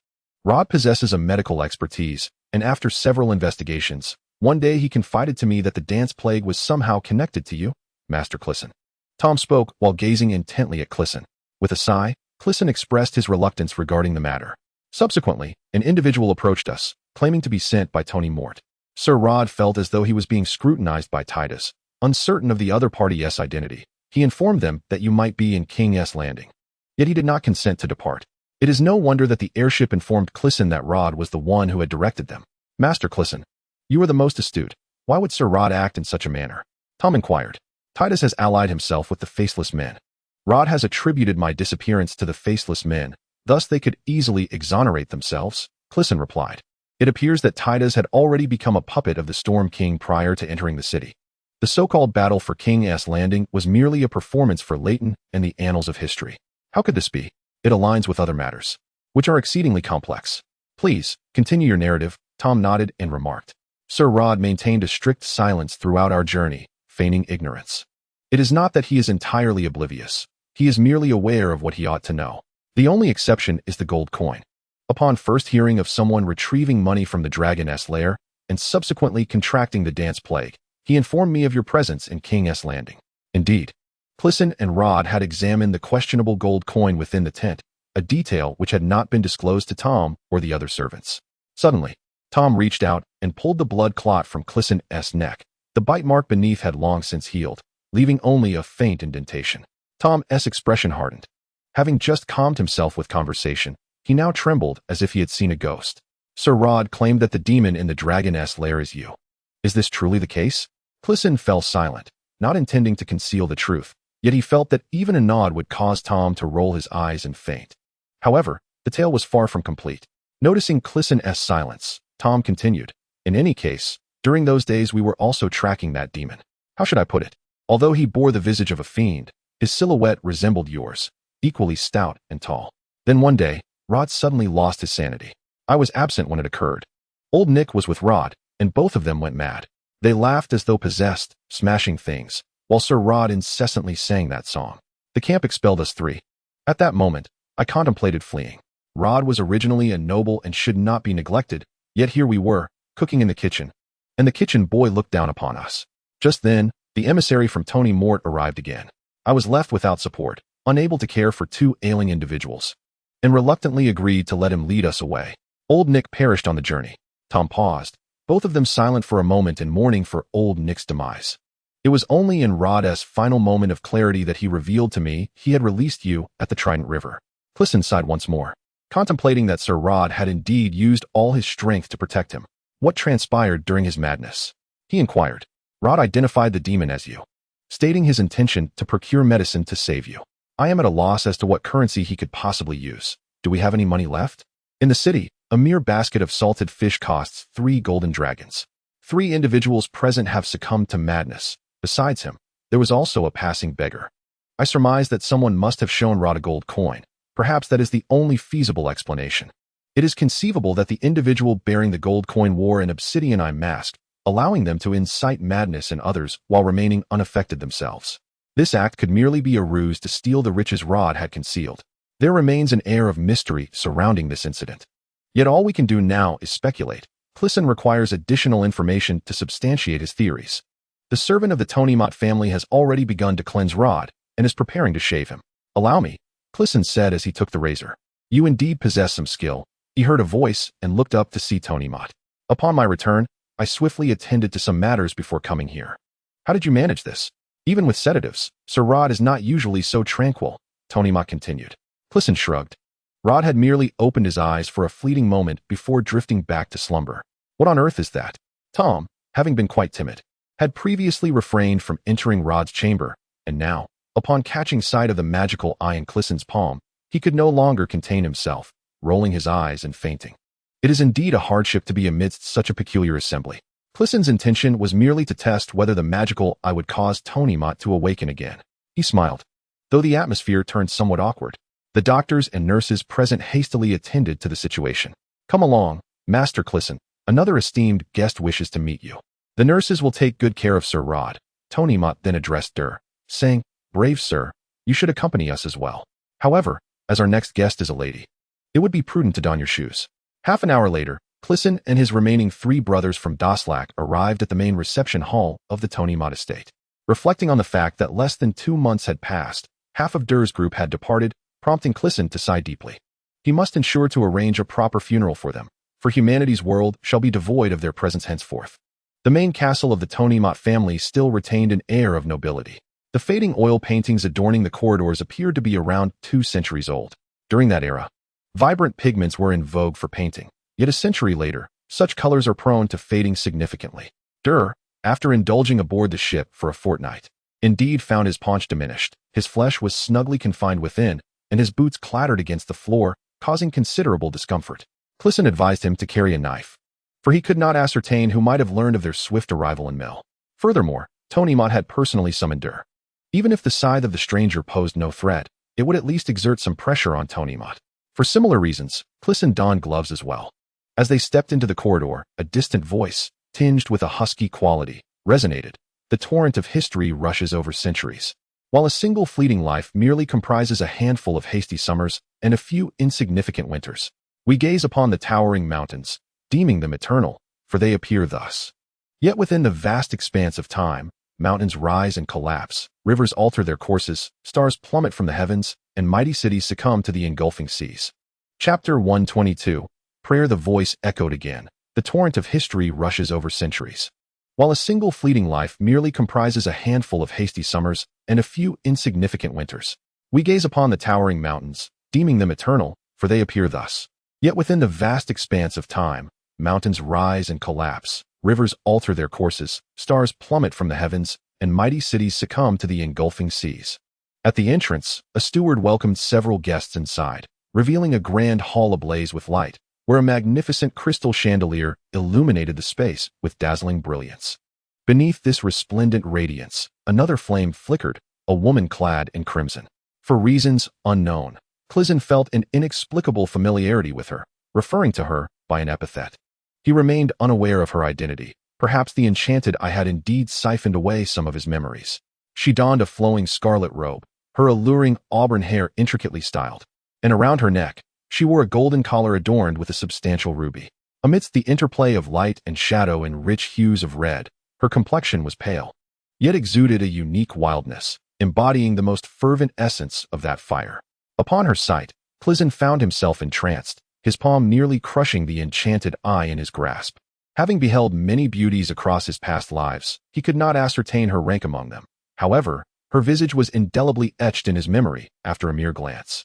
Rod possesses a medical expertise, and after several investigations, one day he confided to me that the Dance Plague was somehow connected to you, Master Clyson. Tom spoke while gazing intently at Clyson. With a sigh, Clyson expressed his reluctance regarding the matter. Subsequently, an individual approached us, claiming to be sent by Tony Mort. Sir Rod felt as though he was being scrutinized by Tytos. Uncertain of the other party's identity, he informed them that you might be in King's Landing. Yet he did not consent to depart. It is no wonder that the airship informed Clyson that Rod was the one who had directed them. Master Clyson, you are the most astute. Why would Sir Rod act in such a manner? Tom inquired. Tytos has allied himself with the Faceless Men. Rod has attributed my disappearance to the Faceless Men, Thus they could easily exonerate themselves, Crisen replied. It appears that Titus had already become a puppet of the Storm King prior to entering the city. The so-called battle for King's Landing was merely a performance for Leighton and the annals of history. How could this be? It aligns with other matters, which are exceedingly complex. Please, continue your narrative, Tom nodded and remarked. Sir Rod maintained a strict silence throughout our journey, feigning ignorance. It is not that he is entirely oblivious. He is merely aware of what he ought to know. The only exception is the gold coin. Upon first hearing of someone retrieving money from the dragon's lair, and subsequently contracting the dance plague, he informed me of your presence in King's Landing. Indeed, Crisen and Rod had examined the questionable gold coin within the tent, a detail which had not been disclosed to Tom or the other servants. Suddenly, Tom reached out and pulled the blood clot from Crisen's neck. The bite mark beneath had long since healed, leaving only a faint indentation. Tom's expression hardened. Having just calmed himself with conversation, he now trembled as if he had seen a ghost. Sir Rod claimed that the demon in the dragon's lair is you. Is this truly the case? Crisen fell silent, not intending to conceal the truth, yet he felt that even a nod would cause Tom to roll his eyes and faint. However, the tale was far from complete. Noticing Crisen's silence, Tom continued, in any case, during those days we were also tracking that demon. How should I put it? Although he bore the visage of a fiend, his silhouette resembled yours, equally stout and tall. Then one day, Rod suddenly lost his sanity. I was absent when it occurred. Old Nick was with Rod, and both of them went mad. They laughed as though possessed, smashing things, while Sir Rod incessantly sang that song. The camp expelled us three. At that moment, I contemplated fleeing. Rod was originally a noble and should not be neglected, yet here we were, cooking in the kitchen, and the kitchen boy looked down upon us. Just then, the emissary from Tony Mort arrived again. I was left without support, unable to care for two ailing individuals, and reluctantly agreed to let him lead us away. Old Nick perished on the journey. Tom paused, both of them silent for a moment in mourning for Old Nick's demise. It was only in Rod's final moment of clarity that he revealed to me he had released you at the Trident River. Crisen sighed once more, contemplating that Sir Rod had indeed used all his strength to protect him. What transpired during his madness? He inquired. Rod identified the demon as you, stating his intention to procure medicine to save you. I am at a loss as to what currency he could possibly use. Do we have any money left? In the city, a mere basket of salted fish costs 3 golden dragons. 3 individuals present have succumbed to madness. Besides him, there was also a passing beggar. I surmise that someone must have shown Rod a gold coin. Perhaps that is the only feasible explanation. It is conceivable that the individual bearing the gold coin wore an obsidian eye mask, allowing them to incite madness in others while remaining unaffected themselves. This act could merely be a ruse to steal the riches Rod had concealed. There remains an air of mystery surrounding this incident. Yet all we can do now is speculate. Crisen requires additional information to substantiate his theories. The servant of the Tony Mott family has already begun to cleanse Rod and is preparing to shave him. Allow me, Crisen said as he took the razor. You indeed possess some skill. He heard a voice and looked up to see Tony Mott. Upon my return, I swiftly attended to some matters before coming here. How did you manage this? Even with sedatives, Sir Rod is not usually so tranquil, Tony Mott continued. Crisen shrugged. Rod had merely opened his eyes for a fleeting moment before drifting back to slumber. What on earth is that? Tom, having been quite timid, had previously refrained from entering Rod's chamber, and now, upon catching sight of the magical eye in Crisen's palm, he could no longer contain himself, rolling his eyes and fainting. It is indeed a hardship to be amidst such a peculiar assembly. Crisen's intention was merely to test whether the magical eye would cause Tony Mott to awaken again. He smiled, though the atmosphere turned somewhat awkward. The doctors and nurses present hastily attended to the situation. Come along, Master Crisen. Another esteemed guest wishes to meet you. The nurses will take good care of Sir Rod. Tony Mott then addressed Dur, saying, Brave sir, you should accompany us as well. However, as our next guest is a lady, it would be prudent to don your shoes. Half an hour later, Crisen and his remaining 3 brothers from Doslack arrived at the main reception hall of the Tony Mott estate. Reflecting on the fact that less than 2 months had passed, half of Dur's group had departed, prompting Crisen to sigh deeply. He must ensure to arrange a proper funeral for them, for humanity's world shall be devoid of their presence henceforth. The main castle of the Tony Mott family still retained an air of nobility. The fading oil paintings adorning the corridors appeared to be around 2 centuries old. During that era, vibrant pigments were in vogue for painting. Yet a century later, such colors are prone to fading significantly. Dur, after indulging aboard the ship for a fortnight, indeed found his paunch diminished. His flesh was snugly confined within, and his boots clattered against the floor, causing considerable discomfort. Crisen advised him to carry a knife, for he could not ascertain who might have learned of their swift arrival in Mill. Furthermore, Tony Mott had personally summoned Dur. Even if the scythe of the stranger posed no threat, it would at least exert some pressure on Tony Mott. For similar reasons, Crisen donned gloves as well. As they stepped into the corridor, a distant voice, tinged with a husky quality, resonated. The torrent of history rushes over centuries. While a single fleeting life merely comprises a handful of hasty summers and a few insignificant winters, we gaze upon the towering mountains, deeming them eternal, for they appear thus. Yet within the vast expanse of time, mountains rise and collapse, rivers alter their courses, stars plummet from the heavens, and mighty cities succumb to the engulfing seas. Chapter 122. Prayer. The voice echoed again. The torrent of history rushes over centuries. While a single fleeting life merely comprises a handful of hasty summers and a few insignificant winters, we gaze upon the towering mountains, deeming them eternal, for they appear thus. Yet within the vast expanse of time, mountains rise and collapse, rivers alter their courses, stars plummet from the heavens, and mighty cities succumb to the engulfing seas. At the entrance, a steward welcomed several guests inside, revealing a grand hall ablaze with light, where a magnificent crystal chandelier illuminated the space with dazzling brilliance. Beneath this resplendent radiance, another flame flickered, a woman clad in crimson. For reasons unknown, Crisen felt an inexplicable familiarity with her, referring to her by an epithet. He remained unaware of her identity. Perhaps the enchanted eye had indeed siphoned away some of his memories. She donned a flowing scarlet robe, her alluring auburn hair intricately styled, and around her neck, she wore a golden collar adorned with a substantial ruby. Amidst the interplay of light and shadow in rich hues of red, her complexion was pale, yet exuded a unique wildness, embodying the most fervent essence of that fire. Upon her sight, Crisen found himself entranced, his palm nearly crushing the enchanted eye in his grasp. Having beheld many beauties across his past lives, he could not ascertain her rank among them. However, her visage was indelibly etched in his memory after a mere glance.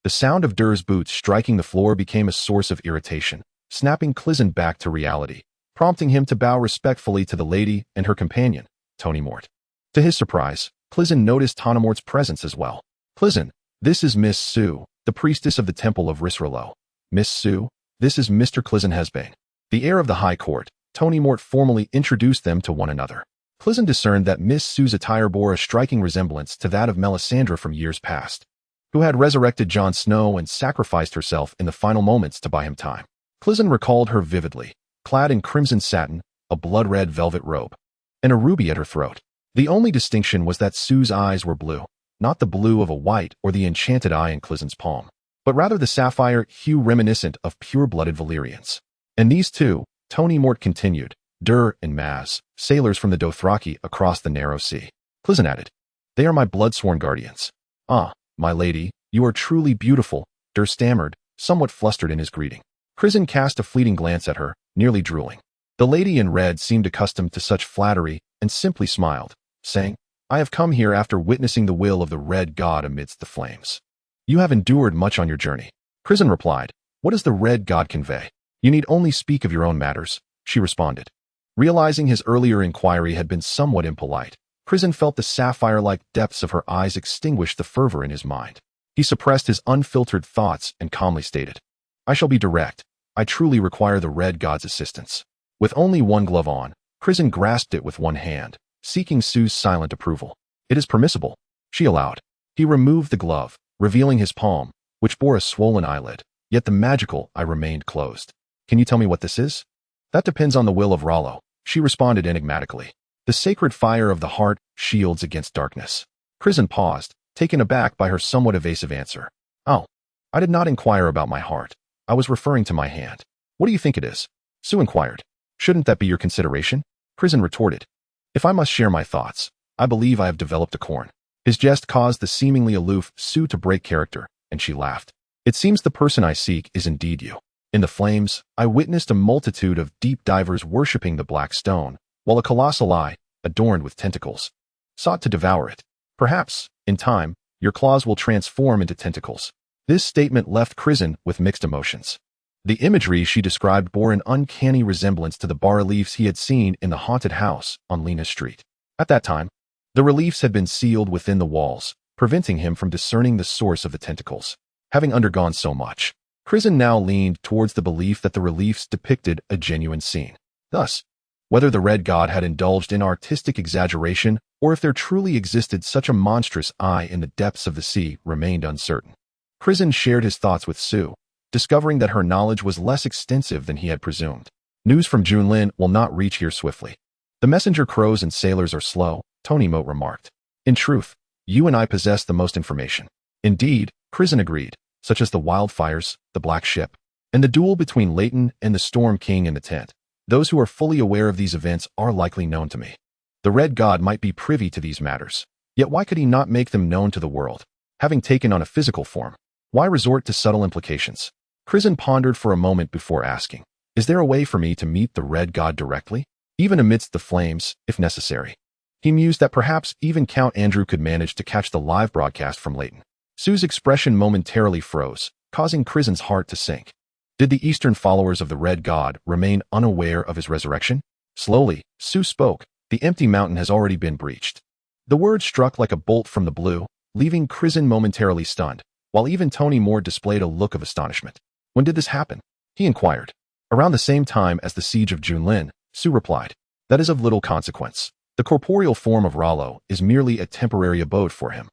The sound of Dur's boots striking the floor became a source of irritation, snapping Crisen back to reality, prompting him to bow respectfully to the lady and her companion, Tony Mort. To his surprise, Crisen noticed Tony Mort's presence as well. "Crisen, this is Miss Sue, the priestess of the Temple of Risralo. Miss Sue, this is Mr. Crisen Heartsbane." The heir of the High Court, Tony Mort formally introduced them to one another. Crisen discerned that Miss Sue's attire bore a striking resemblance to that of Melisandre from years past, who had resurrected Jon Snow and sacrificed herself in the final moments to buy him time. Crisen recalled her vividly, clad in crimson satin, a blood-red velvet robe, and a ruby at her throat. The only distinction was that Sue's eyes were blue, not the blue of a wight or the enchanted eye in Crisen's palm, but rather the sapphire hue reminiscent of pure-blooded Valyrians. And these two, Tony Mort continued, Dur and Maz, sailors from the Dothraki across the narrow sea. Crisen added, "They are my blood-sworn guardians." "Ah, my lady, you are truly beautiful," Dur stammered, somewhat flustered in his greeting. Crisen cast a fleeting glance at her, nearly drooling. The lady in red seemed accustomed to such flattery and simply smiled, saying, "I have come here after witnessing the will of the Red God amidst the flames." "You have endured much on your journey." Crisen replied, "What does the Red God convey?" "You need only speak of your own matters," she responded. Realizing his earlier inquiry had been somewhat impolite, Crisen felt the sapphire-like depths of her eyes extinguish the fervor in his mind. He suppressed his unfiltered thoughts and calmly stated, "I shall be direct. I truly require the Red God's assistance." With only one glove on, Crisen grasped it with one hand, seeking Sue's silent approval. "It is permissible," she allowed. He removed the glove, revealing his palm, which bore a swollen eyelid, yet the magical eye remained closed. "Can you tell me what this is?" "That depends on the will of Rollo," she responded enigmatically. "The sacred fire of the heart shields against darkness." Crisen paused, taken aback by her somewhat evasive answer. "Oh, I did not inquire about my heart. I was referring to my hand." "What do you think it is?" Sue inquired. "Shouldn't that be your consideration?" Crisen retorted. "If I must share my thoughts, I believe I have developed a corn." His jest caused the seemingly aloof Sue to break character, and she laughed. "It seems the person I seek is indeed you." In the flames, I witnessed a multitude of deep divers worshipping the black stone, while a colossal eye, adorned with tentacles, sought to devour it. Perhaps, in time, your claws will transform into tentacles. This statement left Crisen with mixed emotions. The imagery she described bore an uncanny resemblance to the bas-reliefs he had seen in the haunted house on Lena Street. At that time, the reliefs had been sealed within the walls, preventing him from discerning the source of the tentacles. Having undergone so much, Crisen now leaned towards the belief that the reliefs depicted a genuine scene. Thus, whether the Red God had indulged in artistic exaggeration or if there truly existed such a monstrous eye in the depths of the sea remained uncertain. Crisen shared his thoughts with Sue, discovering that her knowledge was less extensive than he had presumed. News from Junlin will not reach here swiftly. The messenger crows and sailors are slow, Tony Moat remarked. In truth, you and I possess the most information. Indeed, Crisen agreed, such as the wildfires, the Black Ship, and the duel between Leighton and the Storm King in the tent. Those who are fully aware of these events are likely known to me. The Red God might be privy to these matters, yet why could he not make them known to the world? Having taken on a physical form, why resort to subtle implications? Crisen pondered for a moment before asking, is there a way for me to meet the Red God directly, even amidst the flames, if necessary? He mused that perhaps even Count Andrew could manage to catch the live broadcast from Leighton. Sue's expression momentarily froze, causing Crisen's heart to sink. Did the Eastern followers of the Red God remain unaware of his resurrection? Slowly, Sue spoke. The empty mountain has already been breached. The word struck like a bolt from the blue, leaving Crisen momentarily stunned, while even Tony Moore displayed a look of astonishment. When did this happen? He inquired. Around the same time as the siege of Junlin, Sue replied. That is of little consequence. The corporeal form of Rollo is merely a temporary abode for him.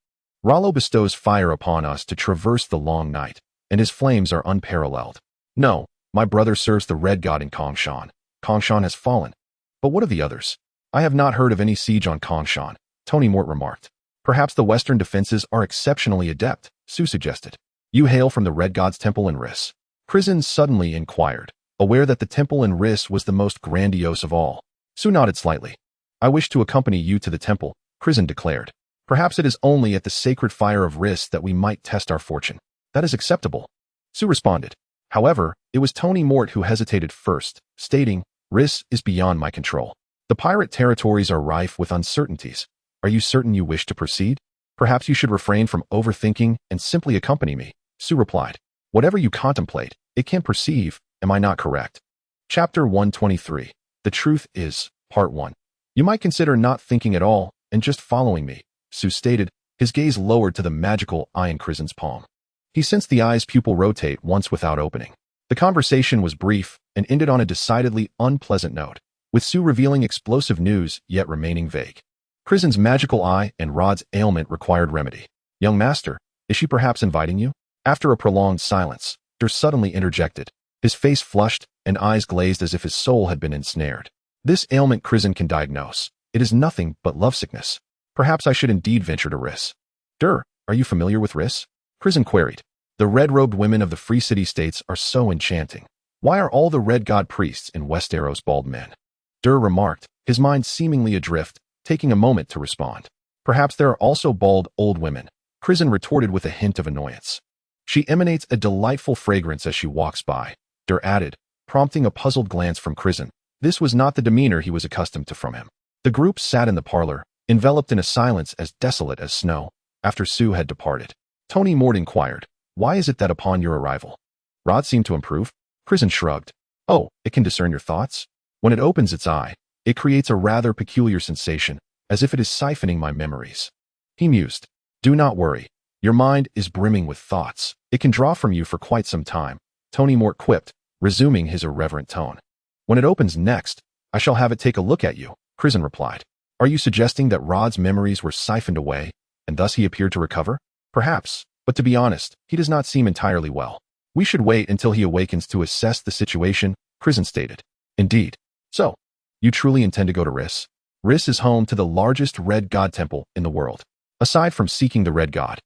Rollo bestows fire upon us to traverse the long night, and his flames are unparalleled. No, my brother serves the Red God in Kongshan. Kongshan has fallen. But what of the others? I have not heard of any siege on Kongshan, Tony Mort remarked. Perhaps the Western defenses are exceptionally adept, Sue suggested. You hail from the Red God's temple in Riss. Crisen suddenly inquired, aware that the temple in Riss was the most grandiose of all. Sue nodded slightly. I wish to accompany you to the temple, Crisen declared. Perhaps it is only at the sacred fire of Riss that we might test our fortune. That is acceptable. Sue responded. However, it was Tony Mort who hesitated first, stating, Riss is beyond my control. The pirate territories are rife with uncertainties. Are you certain you wish to proceed? Perhaps you should refrain from overthinking and simply accompany me, Sue replied. Whatever you contemplate, it can perceive, am I not correct? Chapter 123. The Truth is, Part 1. You might consider not thinking at all and just following me, Sue stated, his gaze lowered to the magical eye in Crisen's palm. He sensed the eye's pupil rotate once without opening. The conversation was brief and ended on a decidedly unpleasant note, with Sue revealing explosive news yet remaining vague. Crisen's magical eye and Rod's ailment required remedy. Young master, is she perhaps inviting you? After a prolonged silence, Der suddenly interjected, his face flushed and eyes glazed as if his soul had been ensnared. This ailment Crisen can diagnose. It is nothing but lovesickness. Perhaps I should indeed venture to Riss. Der, are you familiar with Riss? Crisen queried. The red-robed women of the Free City States are so enchanting. Why are all the Red God priests in Westeros bald men? Der remarked, his mind seemingly adrift, taking a moment to respond. Perhaps there are also bald old women, Crisen retorted with a hint of annoyance. She emanates a delightful fragrance as she walks by, Der added, prompting a puzzled glance from Crisen. This was not the demeanor he was accustomed to from him. The group sat in the parlor, enveloped in a silence as desolate as snow, after Sue had departed. Tony Mort inquired, why is it that upon your arrival, Rod seemed to improve? Crisen shrugged. Oh, it can discern your thoughts? When it opens its eye, it creates a rather peculiar sensation, as if it is siphoning my memories. He mused. Do not worry. Your mind is brimming with thoughts. It can draw from you for quite some time, Tony Mort quipped, resuming his irreverent tone. When it opens next, I shall have it take a look at you, Crisen replied. Are you suggesting that Rod's memories were siphoned away, and thus he appeared to recover? Perhaps, but to be honest, he does not seem entirely well. We should wait until he awakens to assess the situation, Crisen stated. Indeed. So, you truly intend to go to Riss? Riss is home to the largest Red God temple in the world. Aside from seeking the Red God,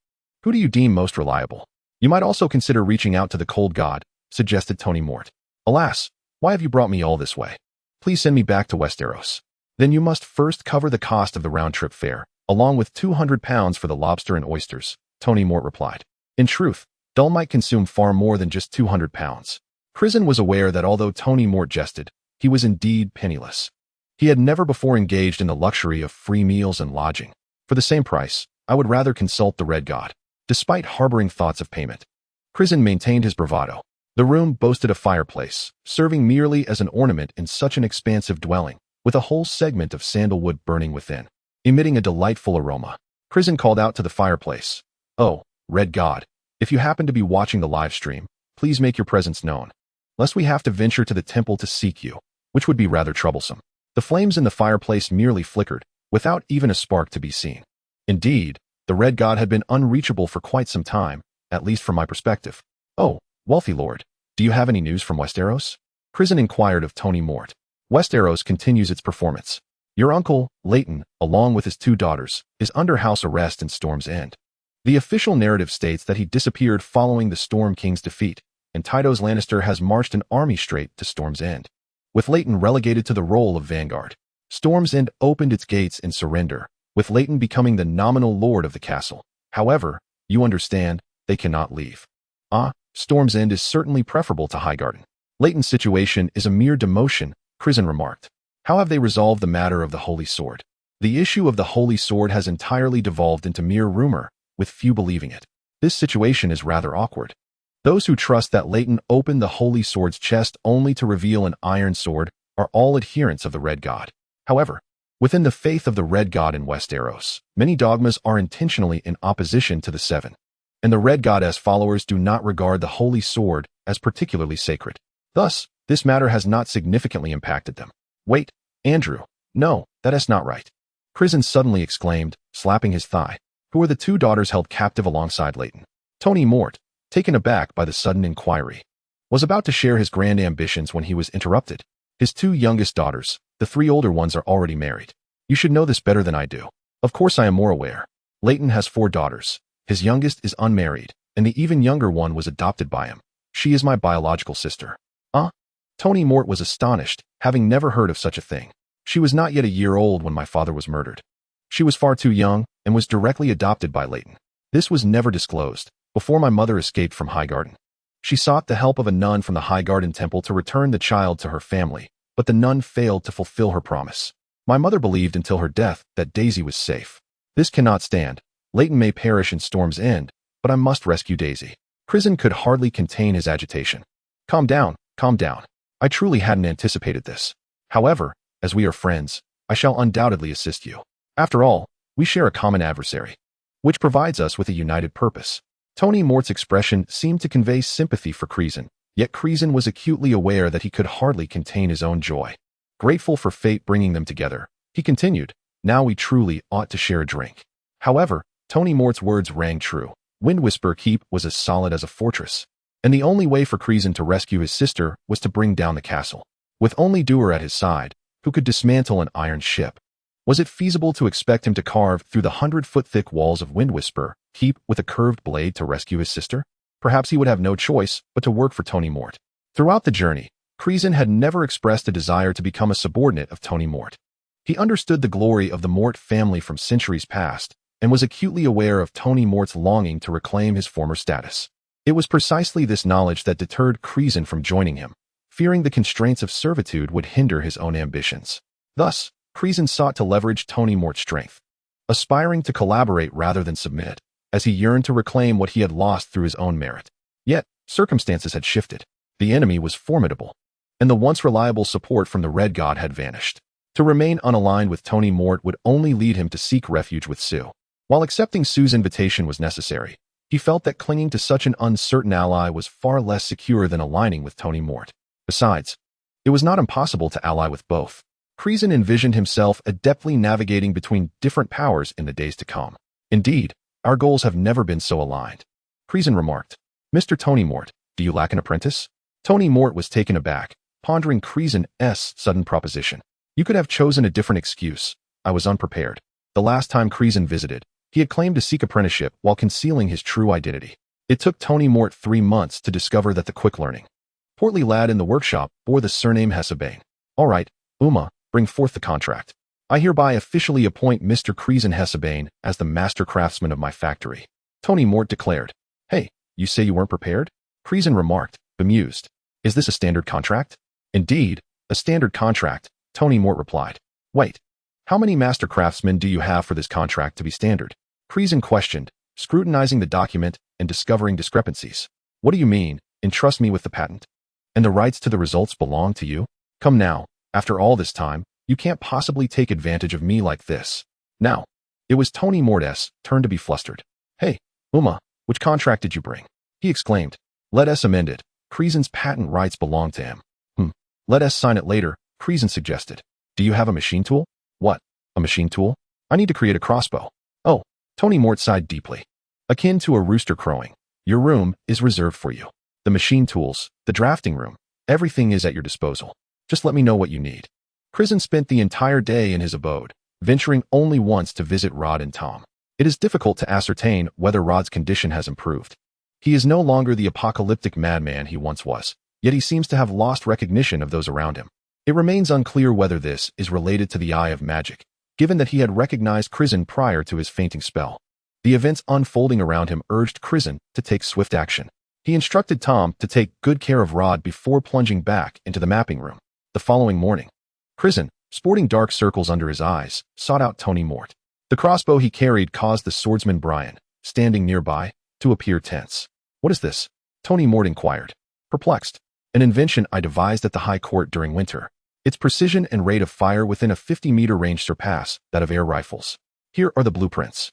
who do you deem most reliable? You might also consider reaching out to the Cold God, suggested Tony Mort. Alas, why have you brought me all this way? Please send me back to Westeros. Then you must first cover the cost of the round-trip fare, along with 200 pounds for the lobster and oysters, Tony Mort replied. In truth, Dull might consume far more than just 200 pounds. Crisen was aware that although Tony Mort jested, he was indeed penniless. He had never before engaged in the luxury of free meals and lodging. For the same price, I would rather consult the Red God, despite harboring thoughts of payment. Crisen maintained his bravado. The room boasted a fireplace, serving merely as an ornament in such an expansive dwelling, with a whole segment of sandalwood burning within, emitting a delightful aroma. Crisen called out to the fireplace, Oh, Red God, if you happen to be watching the live stream, please make your presence known, lest we have to venture to the temple to seek you, which would be rather troublesome. The flames in the fireplace merely flickered, without even a spark to be seen. Indeed, the red god had been unreachable for quite some time, at least from my perspective. "Oh, wealthy lord, do you have any news from Westeros?" Crisen inquired of Tony Mort. "Westeros continues its performance. Your uncle, Leighton, along with his 2 daughters, is under house arrest in Storm's End. The official narrative states that he disappeared following the Storm King's defeat, and Tytos Lannister has marched an army straight to Storm's End, with Leighton relegated to the role of vanguard. Storm's End opened its gates in surrender, with Leighton becoming the nominal lord of the castle. However, you understand, they cannot leave. Storm's End is certainly preferable to Highgarden. Leighton's situation is a mere demotion," Crisen remarked. "How have they resolved the matter of the Holy Sword?" "The issue of the Holy Sword has entirely devolved into mere rumor, with few believing it. This situation is rather awkward. Those who trust that Leighton opened the Holy Sword's chest only to reveal an iron sword are all adherents of the Red God. However, within the faith of the Red God in Westeros, many dogmas are intentionally in opposition to the Seven, and the Red God's followers do not regard the Holy Sword as particularly sacred. Thus, this matter has not significantly impacted them." "Wait, Andrew, no, that is not right," Crisen suddenly exclaimed, slapping his thigh. "Who are the 2 daughters held captive alongside Leighton?" Tony Mort, taken aback by the sudden inquiry, was about to share his grand ambitions when he was interrupted. "His 2 youngest daughters, the 3 older ones, are already married. You should know this better than I do." "Of course I am more aware. Leighton has 4 daughters. His youngest is unmarried, and the even younger one was adopted by him. She is my biological sister." Tony Mort was astonished, having never heard of such a thing. "She was not yet a year old when my father was murdered. She was far too young, and was directly adopted by Leighton. This was never disclosed, before my mother escaped from Highgarden. She sought the help of a nun from the Highgarden temple to return the child to her family, but the nun failed to fulfill her promise. My mother believed until her death that Daisy was safe. This cannot stand. Leighton may perish in Storm's End, but I must rescue Daisy." Crisen could hardly contain his agitation. Calm down. I truly hadn't anticipated this. However, as we are friends, I shall undoubtedly assist you. After all, we share a common adversary, which provides us with a united purpose." Tony Mort's expression seemed to convey sympathy for Crisen, yet Crisen was acutely aware that he could hardly contain his own joy. Grateful for fate bringing them together, he continued, "Now we truly ought to share a drink." However, Tony Mort's words rang true. Windwhisper Keep was as solid as a fortress, and the only way for Crisen to rescue his sister was to bring down the castle. With only Doer at his side, who could dismantle an iron ship, was it feasible to expect him to carve through the 100-foot-thick walls of Windwhisper Keep with a curved blade to rescue his sister? Perhaps he would have no choice but to work for Tony Mort. Throughout the journey, Crisen had never expressed a desire to become a subordinate of Tony Mort. He understood the glory of the Mort family from centuries past, and was acutely aware of Tony Mort's longing to reclaim his former status. It was precisely this knowledge that deterred Crisen from joining him, fearing the constraints of servitude would hinder his own ambitions. Thus, Crisen sought to leverage Tony Mort's strength, aspiring to collaborate rather than submit, as he yearned to reclaim what he had lost through his own merit. Yet, circumstances had shifted. The enemy was formidable, and the once reliable support from the Red God had vanished. To remain unaligned with Tony Mort would only lead him to seek refuge with Sue. While accepting Sue's invitation was necessary, he felt that clinging to such an uncertain ally was far less secure than aligning with Tony Mort. Besides, it was not impossible to ally with both. Crisen envisioned himself adeptly navigating between different powers in the days to come. "Indeed, our goals have never been so aligned," Crisen remarked. "Mr. Tony Mort, do you lack an apprentice?" Tony Mort was taken aback, pondering Crisen's sudden proposition. "You could have chosen a different excuse. I was unprepared." The last time Crisen visited, he had claimed to seek apprenticeship while concealing his true identity. It took Tony Mort 3 months to discover that the quick-learning, portly lad in the workshop bore the surname Heartsbane. "All right, Uma, bring forth the contract. I hereby officially appoint Mr. Crisen Heartsbane as the master craftsman of my factory," Tony Mort declared. "Hey, you say you weren't prepared?" Crisen remarked, bemused. "Is this a standard contract?" "Indeed, a standard contract," Tony Mort replied. "Wait, how many master craftsmen do you have for this contract to be standard?" Crisen questioned, scrutinizing the document and discovering discrepancies. "What do you mean, entrust me with the patent? And the rights to the results belong to you? Come now, after all this time, you can't possibly take advantage of me like this." Now, it was Tony Mort's turn to be flustered. "Hey, Uma, which contract did you bring?" he exclaimed. "Let us amend it. Crisen's patent rights belong to him. Let us sign it later, Crisen suggested. Do you have a machine tool? What? A machine tool? I need to create a crossbow. Oh, Tony Mort sighed deeply. Akin to a rooster crowing. Your room is reserved for you. The machine tools, the drafting room, everything is at your disposal. Just let me know what you need. Crisen spent the entire day in his abode, venturing only once to visit Rod and Tom. It is difficult to ascertain whether Rod's condition has improved. He is no longer the apocalyptic madman he once was, yet he seems to have lost recognition of those around him. It remains unclear whether this is related to the Eye of Magic, given that he had recognized Crisen prior to his fainting spell. The events unfolding around him urged Crisen to take swift action. He instructed Tom to take good care of Rod before plunging back into the mapping room. The following morning, Crisen, sporting dark circles under his eyes, sought out Tony Mort. The crossbow he carried caused the swordsman Brian, standing nearby, to appear tense. What is this? Tony Mort inquired, perplexed. An invention I devised at the High Court during winter. Its precision and rate of fire within a 50-meter range surpass that of air rifles. Here are the blueprints.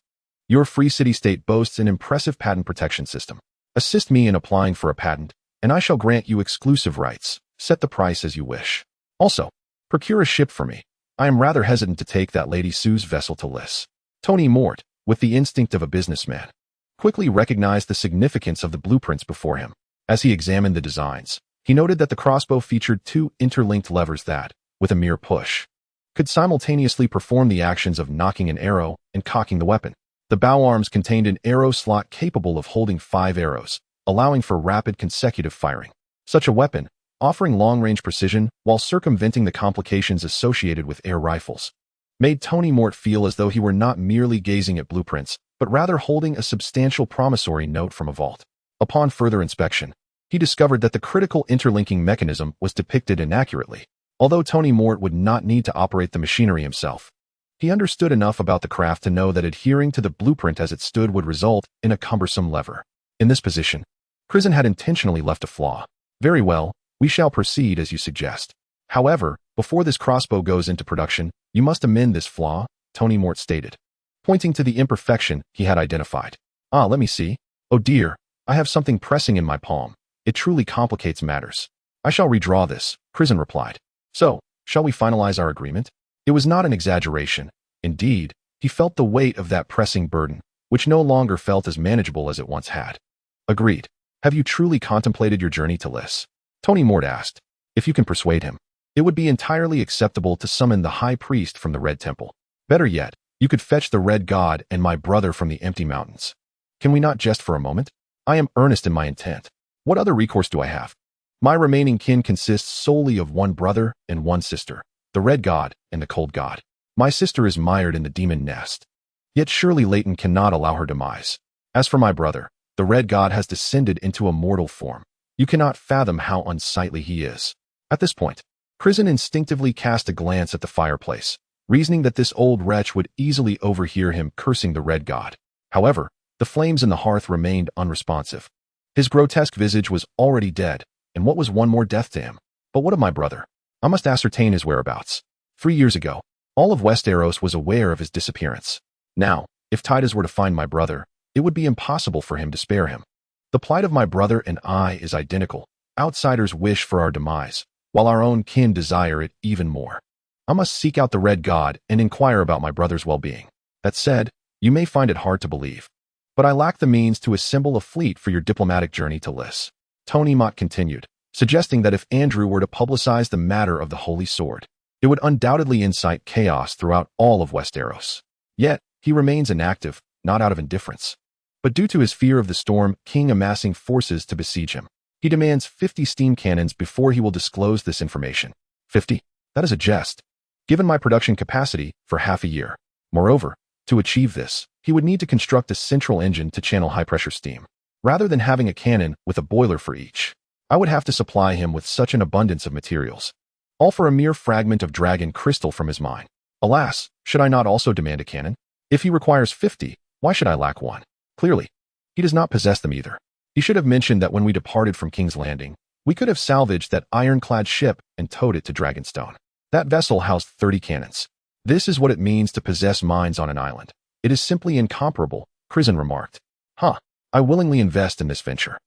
Your free city-state boasts an impressive patent protection system. Assist me in applying for a patent, and I shall grant you exclusive rights. Set the price as you wish. Also, procure a ship for me. I am rather hesitant to take that Lady Sue's vessel to Lys. Tony Mort, with the instinct of a businessman, quickly recognized the significance of the blueprints before him. As he examined the designs, he noted that the crossbow featured two interlinked levers that, with a mere push, could simultaneously perform the actions of knocking an arrow and cocking the weapon. The bow arms contained an arrow slot capable of holding 5 arrows, allowing for rapid consecutive firing. Such a weapon, offering long-range precision while circumventing the complications associated with air rifles, made Tony Mort feel as though he were not merely gazing at blueprints, but rather holding a substantial promissory note from a vault. Upon further inspection, he discovered that the critical interlinking mechanism was depicted inaccurately. Although Tony Mort would not need to operate the machinery himself, he understood enough about the craft to know that adhering to the blueprint as it stood would result in a cumbersome lever. In this position, Crisen had intentionally left a flaw. Very well, we shall proceed as you suggest. However, before this crossbow goes into production, you must amend this flaw, Tony Mort stated, pointing to the imperfection he had identified. Let me see. Oh dear, I have something pressing in my palm. It truly complicates matters. I shall redraw this, Crisen replied. So, shall we finalize our agreement? It was not an exaggeration. Indeed, he felt the weight of that pressing burden, which no longer felt as manageable as it once had. Agreed. Have you truly contemplated your journey to Lys? Tony Mort asked. If you can persuade him, it would be entirely acceptable to summon the High Priest from the Red Temple. Better yet, you could fetch the Red God and my brother from the Empty Mountains. Can we not jest for a moment? I am earnest in my intent. What other recourse do I have? My remaining kin consists solely of one brother and one sister, the Red God and the Cold God. My sister is mired in the demon nest. Yet surely Leighton cannot allow her demise. As for my brother, the Red God has descended into a mortal form. You cannot fathom how unsightly he is. At this point, Crisen instinctively cast a glance at the fireplace, reasoning that this old wretch would easily overhear him cursing the Red God. However, the flames in the hearth remained unresponsive. His grotesque visage was already dead, and what was one more death to him? But what of my brother? I must ascertain his whereabouts. 3 years ago, all of Westeros was aware of his disappearance. Now, if Titus were to find my brother, it would be impossible for him to spare him. The plight of my brother and I is identical. Outsiders wish for our demise, while our own kin desire it even more. I must seek out the Red God and inquire about my brother's well-being. That said, you may find it hard to believe, but I lack the means to assemble a fleet for your diplomatic journey to Lys. Tony Mott continued, suggesting that if Andrew were to publicize the matter of the Holy Sword, it would undoubtedly incite chaos throughout all of Westeros. Yet, he remains inactive, not out of indifference, but due to his fear of the Storm King amassing forces to besiege him. He demands 50 steam cannons before he will disclose this information. 50? That is a jest, given my production capacity for half a year. Moreover, to achieve this, he would need to construct a central engine to channel high-pressure steam. Rather than having a cannon with a boiler for each, I would have to supply him with such an abundance of materials, all for a mere fragment of dragon crystal from his mine. Alas, should I not also demand a cannon? If he requires 50, why should I lack one? Clearly, he does not possess them either. He should have mentioned that when we departed from King's Landing, we could have salvaged that ironclad ship and towed it to Dragonstone. That vessel housed 30 cannons. This is what it means to possess mines on an island. It is simply incomparable, Crisen remarked. I willingly invest in this venture.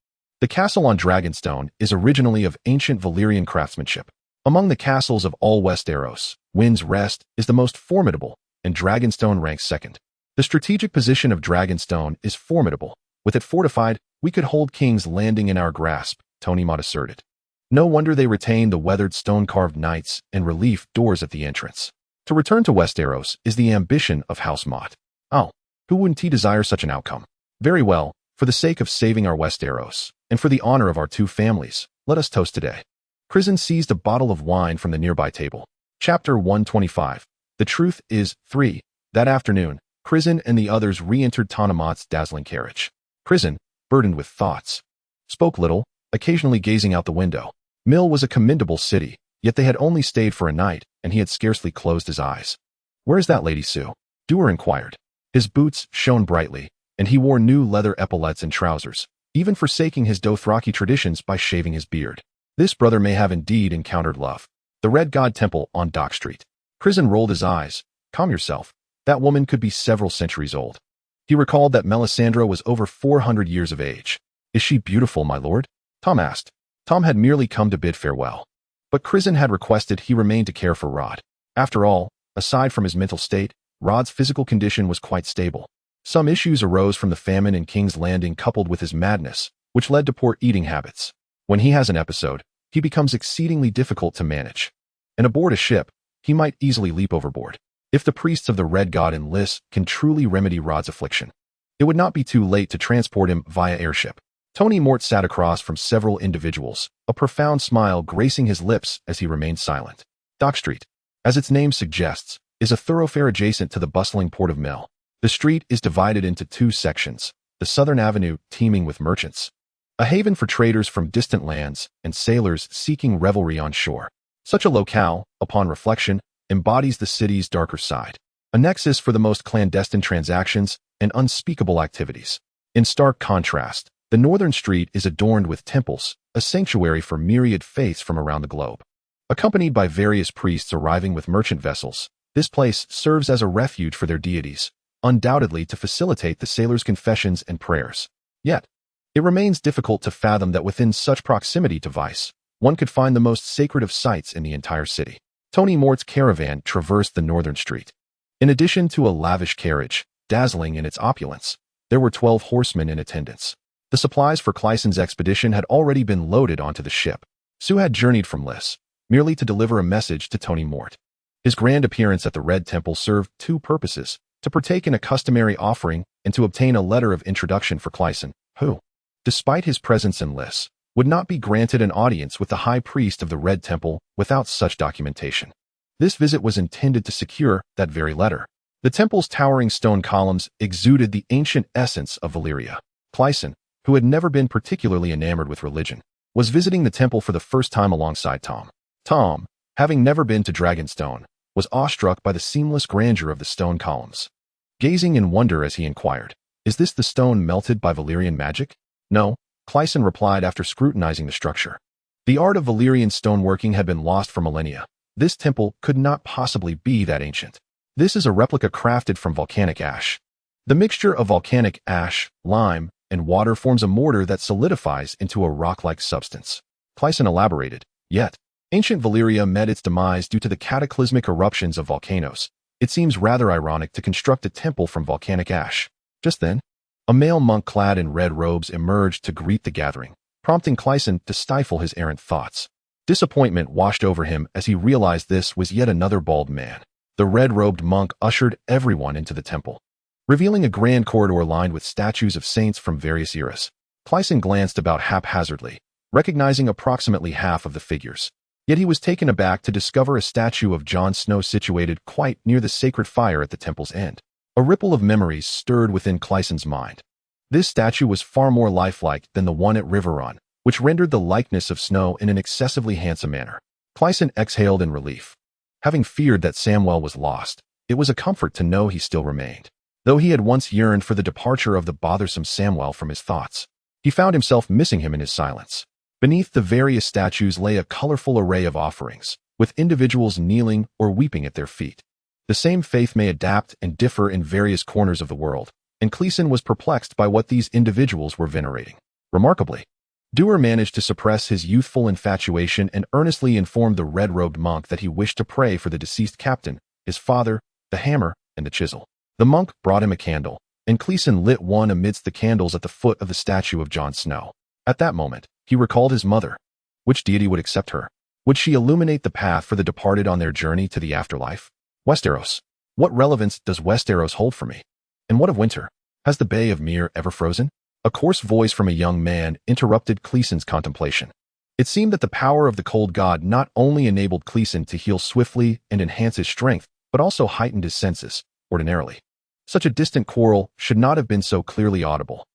The castle on Dragonstone is originally of ancient Valyrian craftsmanship. Among the castles of all Westeros, Wind's Rest is the most formidable, and Dragonstone ranks second. The strategic position of Dragonstone is formidable. With it fortified, we could hold King's Landing in our grasp, Tony Mott asserted. No wonder they retain the weathered stone-carved knights and relief doors at the entrance. To return to Westeros is the ambition of House Mott. Oh, who wouldn't he desire such an outcome? Very well, for the sake of saving our Westeros, and for the honor of our two families, let us toast today. Crisen seized a bottle of wine from the nearby table. Chapter 125. The truth is 3. That afternoon, Crisen and the others re-entered Tony Mott's dazzling carriage. Crisen, burdened with thoughts, spoke little, occasionally gazing out the window. Mill was a commendable city, yet they had only stayed for a night, and he had scarcely closed his eyes. "Where is that Lady Sue?" Dewar inquired. His boots shone brightly, and he wore new leather epaulets and trousers, even forsaking his Dothraki traditions by shaving his beard. This brother may have indeed encountered love. The Red God Temple on Dock Street. Crisen rolled his eyes. Calm yourself. That woman could be several centuries old. He recalled that Melisandre was over 400 years of age. "Is she beautiful, my lord?" Tom asked. Tom had merely come to bid farewell. But Crisen had requested he remain to care for Rod. After all, aside from his mental state, Rod's physical condition was quite stable. Some issues arose from the famine in King's Landing coupled with his madness, which led to poor eating habits. When he has an episode, he becomes exceedingly difficult to manage. And aboard a ship, he might easily leap overboard. If the priests of the Red God in Lys can truly remedy Rod's affliction, it would not be too late to transport him via airship. Tony Mort sat across from several individuals, a profound smile gracing his lips as he remained silent. Dock Street, as its name suggests, is a thoroughfare adjacent to the bustling port of Mill. The street is divided into two sections, the southern avenue teeming with merchants, a haven for traders from distant lands and sailors seeking revelry on shore. Such a locale, upon reflection, embodies the city's darker side, a nexus for the most clandestine transactions and unspeakable activities. In stark contrast, the northern street is adorned with temples, a sanctuary for myriad faiths from around the globe. Accompanied by various priests arriving with merchant vessels, this place serves as a refuge for their deities, undoubtedly to facilitate the sailors' confessions and prayers. Yet, it remains difficult to fathom that within such proximity to vice, one could find the most sacred of sights in the entire city. Tony Mort's caravan traversed the northern street. In addition to a lavish carriage, dazzling in its opulence, there were 12 horsemen in attendance. The supplies for Clysen's expedition had already been loaded onto the ship. Sue had journeyed from Lys, merely to deliver a message to Tony Mort. His grand appearance at the Red Temple served two purposes: to partake in a customary offering and to obtain a letter of introduction for Clysen, who, despite his presence in Lys, would not be granted an audience with the high priest of the Red Temple without such documentation. This visit was intended to secure that very letter. The temple's towering stone columns exuded the ancient essence of Valyria. Clysen, who had never been particularly enamored with religion, was visiting the temple for the first time alongside Tom. Tom, having never been to Dragonstone, was awestruck by the seamless grandeur of the stone columns. Gazing in wonder as he inquired, "Is this the stone melted by Valyrian magic?" "No," Clysen replied after scrutinizing the structure. The art of Valyrian stoneworking had been lost for millennia. This temple could not possibly be that ancient. This is a replica crafted from volcanic ash. The mixture of volcanic ash, lime, and water forms a mortar that solidifies into a rock-like substance. Clysen elaborated. Yet, ancient Valyria met its demise due to the cataclysmic eruptions of volcanoes. It seems rather ironic to construct a temple from volcanic ash. Just then, a male monk clad in red robes emerged to greet the gathering, prompting Clysen to stifle his errant thoughts. Disappointment washed over him as he realized this was yet another bald man. The red-robed monk ushered everyone into the temple, revealing a grand corridor lined with statues of saints from various eras. Clysen glanced about haphazardly, recognizing approximately half of the figures. Yet he was taken aback to discover a statue of Jon Snow situated quite near the sacred fire at the temple's end. A ripple of memories stirred within Clysen's mind. This statue was far more lifelike than the one at Riverrun, which rendered the likeness of Snow in an excessively handsome manner. Clysen exhaled in relief. Having feared that Samwell was lost, it was a comfort to know he still remained. Though he had once yearned for the departure of the bothersome Samwell from his thoughts, he found himself missing him in his silence. Beneath the various statues lay a colorful array of offerings, with individuals kneeling or weeping at their feet. The same faith may adapt and differ in various corners of the world, and Clysen was perplexed by what these individuals were venerating. Remarkably, Doer managed to suppress his youthful infatuation and earnestly informed the red-robed monk that he wished to pray for the deceased captain, his father, the hammer, and the chisel. The monk brought him a candle, and Crisen lit one amidst the candles at the foot of the statue of Jon Snow. At that moment, he recalled his mother. Which deity would accept her? Would she illuminate the path for the departed on their journey to the afterlife? Westeros. What relevance does Westeros hold for me? And what of winter? Has the Bay of Myr ever frozen? A coarse voice from a young man interrupted Crisen's contemplation. It seemed that the power of the cold god not only enabled Crisen to heal swiftly and enhance his strength, but also heightened his senses, ordinarily. Such a distant quarrel should not have been so clearly audible.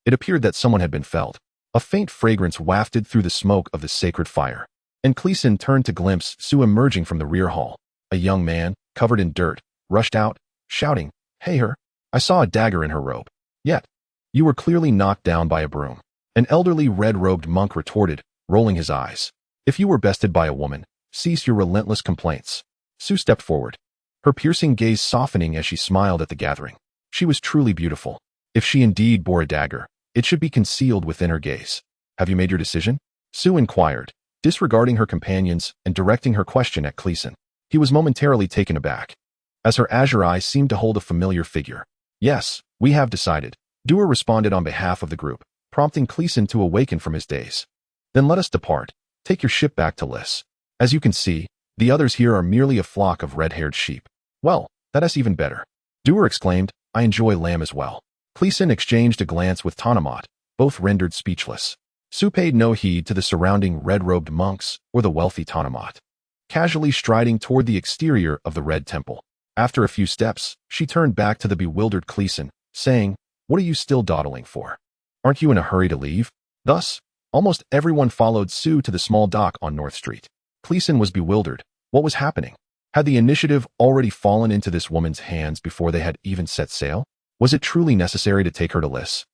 It appeared that someone had been felled. A faint fragrance wafted through the smoke of the sacred fire, and Crisen turned to glimpse Sue emerging from the rear hall. A young man, covered in dirt, rushed out, shouting, "Hey her! I saw a dagger in her robe." "Yet, you were clearly knocked down by a broom." An elderly red-robed monk retorted, rolling his eyes. "If you were bested by a woman, cease your relentless complaints." Sue stepped forward, her piercing gaze softening as she smiled at the gathering. She was truly beautiful. If she indeed bore a dagger, it should be concealed within her gaze. "Have you made your decision?" Sue inquired, disregarding her companions and directing her question at Crisen. He was momentarily taken aback, as her azure eyes seemed to hold a familiar figure. "Yes, we have decided," Doer responded on behalf of the group, prompting Crisen to awaken from his daze. "Then let us depart. Take your ship back to Lys. As you can see, the others here are merely a flock of red-haired sheep." "Well, that is even better," Doer exclaimed. "I enjoy lamb as well." Crisen exchanged a glance with Tanamat, both rendered speechless. Sue paid no heed to the surrounding red-robed monks or the wealthy Tanamat, casually striding toward the exterior of the Red Temple. After a few steps, she turned back to the bewildered Crisen, saying, "What are you still dawdling for? Aren't you in a hurry to leave?" Thus, almost everyone followed Sue to the small dock on North Street. Crisen was bewildered. What was happening? Had the initiative already fallen into this woman's hands before they had even set sail? Was it truly necessary to take her to Lys?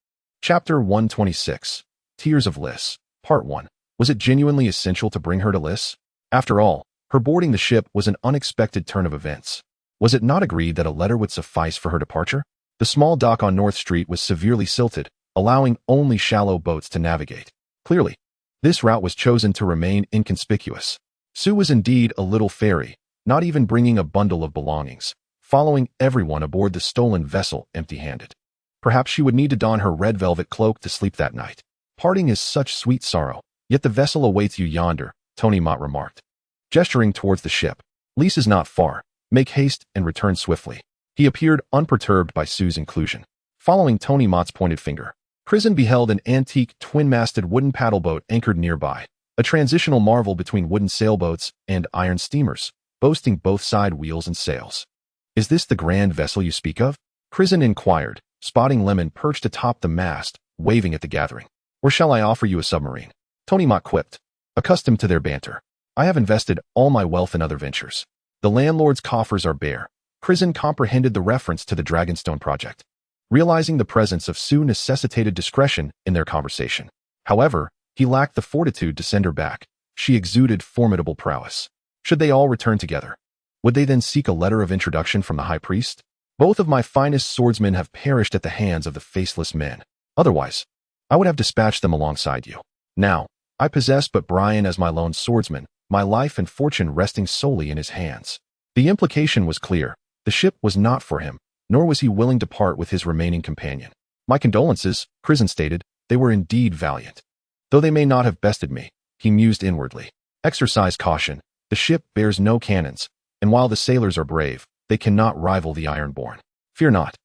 Chapter 126. Tears of Lys. Part 1. Was it genuinely essential to bring her to Lys? After all, her boarding the ship was an unexpected turn of events. Was it not agreed that a letter would suffice for her departure? The small dock on North Street was severely silted, allowing only shallow boats to navigate. Clearly, this route was chosen to remain inconspicuous. Sue was indeed a little fairy, not even bringing a bundle of belongings, following everyone aboard the stolen vessel empty-handed. Perhaps she would need to don her red velvet cloak to sleep that night. "Parting is such sweet sorrow, yet the vessel awaits you yonder," Tony Mott remarked, gesturing towards the ship. "Lys is not far. Make haste and return swiftly." He appeared unperturbed by Sue's inclusion. Following Tony Mott's pointed finger, Crisen beheld an antique twin-masted wooden paddleboat anchored nearby, a transitional marvel between wooden sailboats and iron steamers, boasting both side wheels and sails. "Is this the grand vessel you speak of?" Crisen inquired, spotting Lemon perched atop the mast, waving at the gathering. "Or shall I offer you a submarine?" Tony Mott quipped, accustomed to their banter. "I have invested all my wealth in other ventures. The landlord's coffers are bare." Crisen comprehended the reference to the Dragonstone project, realizing the presence of Sue necessitated discretion in their conversation. However, he lacked the fortitude to send her back. She exuded formidable prowess. Should they all return together? Would they then seek a letter of introduction from the high priest? "Both of my finest swordsmen have perished at the hands of the faceless men. Otherwise, I would have dispatched them alongside you. Now, I possess but Brian as my lone swordsman, my life and fortune resting solely in his hands." The implication was clear. The ship was not for him, nor was he willing to part with his remaining companion. "My condolences," Crisen stated. "They were indeed valiant. Though they may not have bested me," he mused inwardly. "Exercise caution. The ship bears no cannons, and while the sailors are brave, they cannot rival the Ironborn." "Fear not.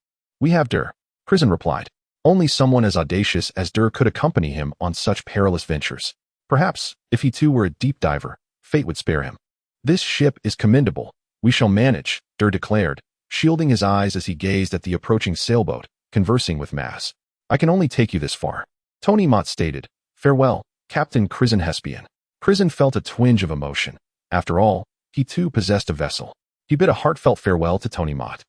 We have Dur," Crisen replied. Only someone as audacious as Dur could accompany him on such perilous ventures. Perhaps, if he too were a deep diver, fate would spare him. "This ship is commendable. We shall manage," Dur declared, shielding his eyes as he gazed at the approaching sailboat, conversing with Maz. "I can only take you this far," Tony Mott stated. "Farewell, Captain Crisen Hespian." Crisen felt a twinge of emotion. After all, he too possessed a vessel. He bid a heartfelt farewell to Tony Mott,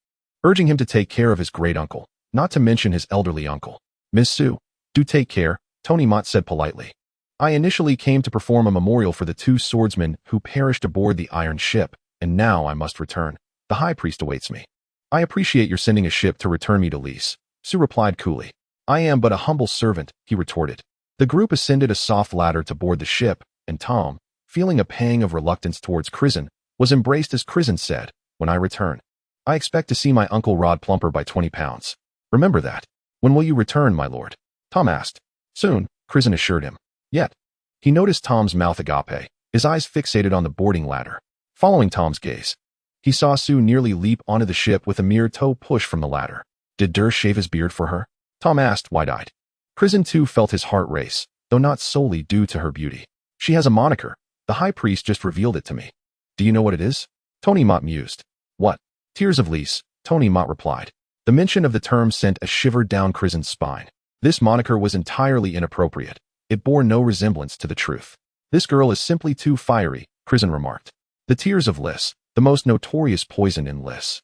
urging him to take care of his great-uncle, not to mention his elderly uncle. "Miss Sue, do take care," Tony Mott said politely. "I initially came to perform a memorial for the 2 swordsmen who perished aboard the iron ship, and now I must return. The high priest awaits me." "I appreciate your sending a ship to return me to Lys," Sue replied coolly. "I am but a humble servant," he retorted. The group ascended a soft ladder to board the ship, and Tom, feeling a pang of reluctance towards Crisen, was embraced as Crisen said, "When I return, I expect to see my Uncle Rod plumper by 20 pounds. Remember that. When will you return, my lord?" Tom asked. "Soon," Crisen assured him. Yet, he noticed Tom's mouth agape, his eyes fixated on the boarding ladder. Following Tom's gaze, he saw Sue nearly leap onto the ship with a mere toe push from the ladder. Did Durr shave his beard for her? Tom asked, wide-eyed. Crisen too felt his heart race, though not solely due to her beauty. "She has a moniker. The High Priest just revealed it to me." "Do you know what it is?" Tony Mott mused. "What?" "Tears of Lys," Tony Mott replied. The mention of the term sent a shiver down Crisen's spine. This moniker was entirely inappropriate. It bore no resemblance to the truth. "This girl is simply too fiery," Crisen remarked. The Tears of Lys, the most notorious poison in Lys,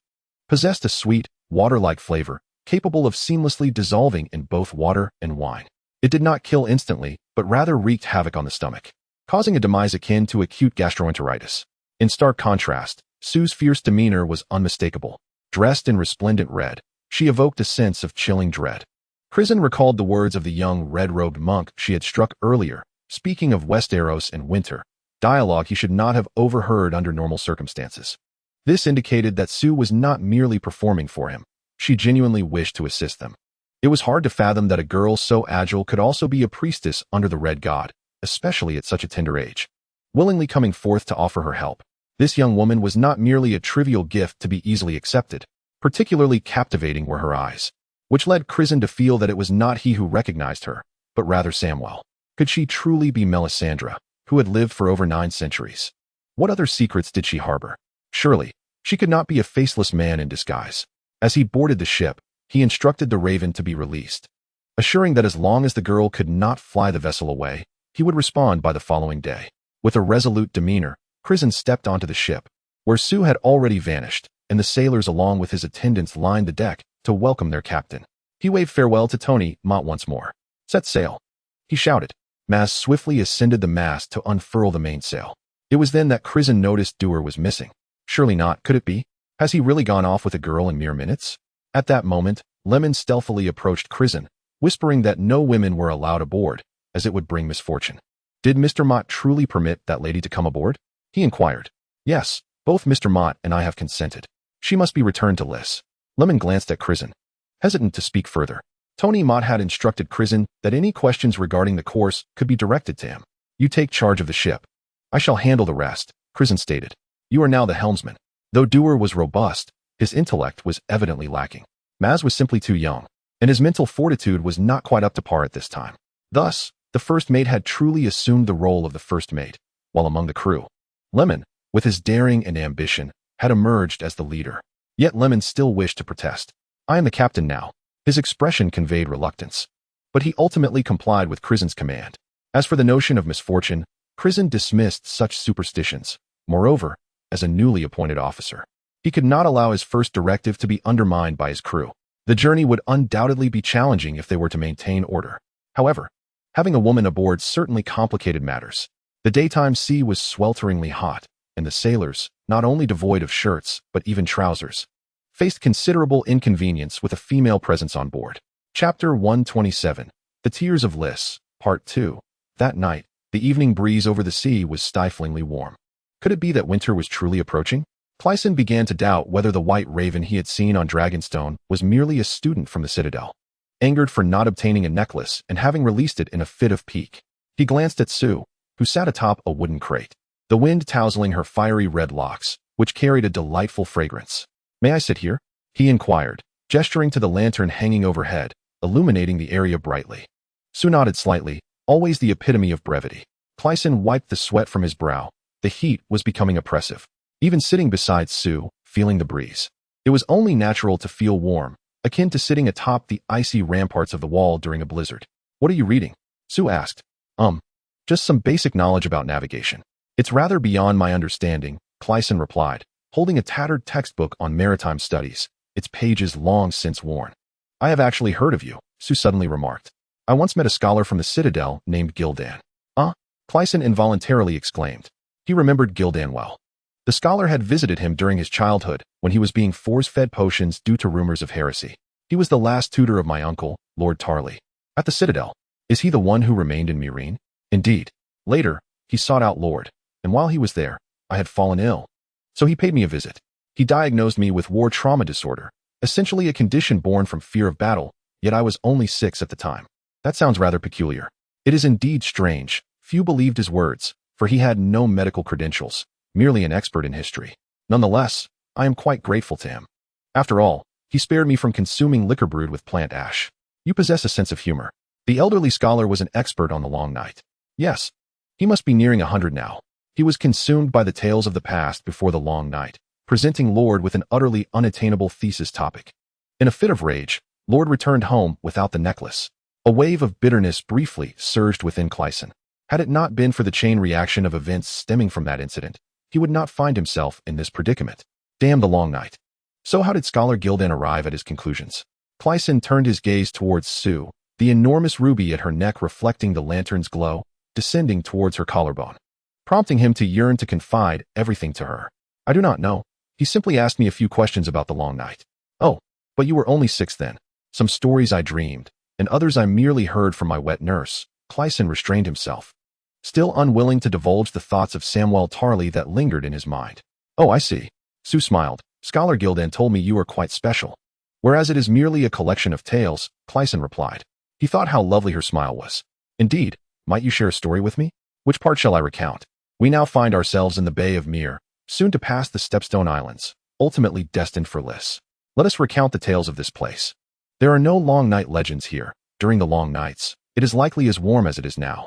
possessed a sweet, water-like flavor, capable of seamlessly dissolving in both water and wine. It did not kill instantly, but rather wreaked havoc on the stomach, causing a demise akin to acute gastroenteritis. In stark contrast, Sue's fierce demeanor was unmistakable. Dressed in resplendent red, she evoked a sense of chilling dread. Crisen recalled the words of the young red-robed monk she had struck earlier, speaking of Westeros and winter, dialogue he should not have overheard under normal circumstances. This indicated that Sue was not merely performing for him. She genuinely wished to assist them. It was hard to fathom that a girl so agile could also be a priestess under the Red God, especially at such a tender age. Willingly coming forth to offer her help, this young woman was not merely a trivial gift to be easily accepted. Particularly captivating were her eyes, which led Crisen to feel that it was not he who recognized her, but rather Samwell. Could she truly be Melisandre, who had lived for over 9 centuries? What other secrets did she harbor? Surely, she could not be a faceless man in disguise. As he boarded the ship, he instructed the Raven to be released, assuring that as long as the girl could not fly the vessel away, he would respond by the following day. With a resolute demeanor, Crisen stepped onto the ship, where Sue had already vanished, and the sailors along with his attendants lined the deck to welcome their captain. He waved farewell to Tony Mott once more. "Set sail," he shouted. Maz swiftly ascended the mast to unfurl the mainsail. It was then that Crisen noticed Durr was missing. Surely not, could it be? Has he really gone off with a girl in mere minutes? At that moment, Lemon stealthily approached Crisen, whispering that no women were allowed aboard, as it would bring misfortune. "Did Mr. Mott truly permit that lady to come aboard?" he inquired. "Yes, both Mr. Mott and I have consented. She must be returned to Lys." Lemon glanced at Crisen, hesitant to speak further. Tony Mott had instructed Crisen that any questions regarding the course could be directed to him. "You take charge of the ship. I shall handle the rest," Crisen stated. "You are now the helmsman." Though Durr was robust, his intellect was evidently lacking. Maz was simply too young, and his mental fortitude was not quite up to par at this time. Thus, the first mate had truly assumed the role of the first mate, while among the crew, Lemon, with his daring and ambition, had emerged as the leader. Yet Lemon still wished to protest. "I am the captain now." His expression conveyed reluctance, but he ultimately complied with Crisen's command. As for the notion of misfortune, Crisen dismissed such superstitions. Moreover, as a newly appointed officer, he could not allow his first directive to be undermined by his crew. The journey would undoubtedly be challenging if they were to maintain order. However, having a woman aboard certainly complicated matters. The daytime sea was swelteringly hot, and the sailors, not only devoid of shirts, but even trousers, faced considerable inconvenience with a female presence on board. Chapter 127, The Tears of Lys, Part 2. That night, the evening breeze over the sea was stiflingly warm. Could it be that winter was truly approaching? Clyson began to doubt whether the white raven he had seen on Dragonstone was merely a student from the Citadel, angered for not obtaining a necklace and having released it in a fit of pique. He glanced at Sue, who sat atop a wooden crate, the wind tousling her fiery red locks, which carried a delightful fragrance. "May I sit here?" he inquired, gesturing to the lantern hanging overhead, illuminating the area brightly. Sue nodded slightly, always the epitome of brevity. Clyson wiped the sweat from his brow. The heat was becoming oppressive. Even sitting beside Sue, feeling the breeze, it was only natural to feel warm, akin to sitting atop the icy ramparts of the wall during a blizzard. "What are you reading?" Sue asked. Just some basic knowledge about navigation. It's rather beyond my understanding," Clyson replied, holding a tattered textbook on maritime studies, its pages long since worn. "I have actually heard of you," Sue suddenly remarked. "I once met a scholar from the Citadel named Gildan." Clyson involuntarily exclaimed. He remembered Gildan well. The scholar had visited him during his childhood, when he was being force-fed potions due to rumors of heresy. "He was the last tutor of my uncle, Lord Tarley." "At the Citadel?" Is he the one who remained in Meereen? Indeed. Later, he sought out Lord, and while he was there, I had fallen ill. So he paid me a visit. He diagnosed me with war trauma disorder, essentially a condition born from fear of battle, yet I was only 6 at the time. That sounds rather peculiar. It is indeed strange. Few believed his words, for he had no medical credentials, merely an expert in history. Nonetheless, I am quite grateful to him. After all, he spared me from consuming liquor brewed with plant ash. You possess a sense of humor. The elderly scholar was an expert on the long night. Yes, he must be nearing 100 now. He was consumed by the tales of the past before the long night, presenting Lord with an utterly unattainable thesis topic. In a fit of rage, Lord returned home without the necklace. A wave of bitterness briefly surged within Crisen. Had it not been for the chain reaction of events stemming from that incident, he would not find himself in this predicament. Damn the long night. So how did Scholar Gildan arrive at his conclusions? Crisen turned his gaze towards Sue, the enormous ruby at her neck reflecting the lantern's glow, descending towards her collarbone, prompting him to yearn to confide everything to her. I do not know. He simply asked me a few questions about the long night. Oh, but you were only 6 then. Some stories I dreamed, and others I merely heard from my wet nurse. Crisen restrained himself, still unwilling to divulge the thoughts of Samwell Tarly that lingered in his mind. Oh, I see. Sue smiled. Scholar Gildan told me you are quite special. Whereas it is merely a collection of tales, Crisen replied. He thought how lovely her smile was. Indeed, might you share a story with me? Which part shall I recount? We now find ourselves in the Bay of Myr, soon to pass the Stepstone Islands, ultimately destined for Lys. Let us recount the tales of this place. There are no long night legends here. During the long nights, it is likely as warm as it is now.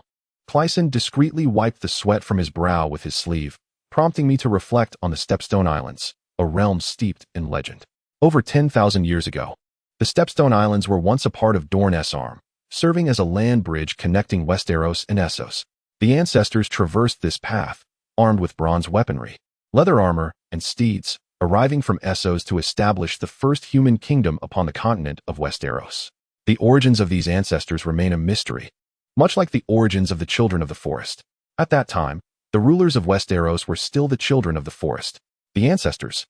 Crisen discreetly wiped the sweat from his brow with his sleeve, prompting me to reflect on the Stepstone Islands, a realm steeped in legend. Over 10,000 years ago, the Stepstone Islands were once a part of Dorne Arm, serving as a land bridge connecting Westeros and Essos. The ancestors traversed this path, armed with bronze weaponry, leather armor, and steeds, arriving from Essos to establish the first human kingdom upon the continent of Westeros. The origins of these ancestors remain a mystery, much like the origins of the Children of the Forest. At that time, the rulers of Westeros were still the Children of the Forest. The ancestors,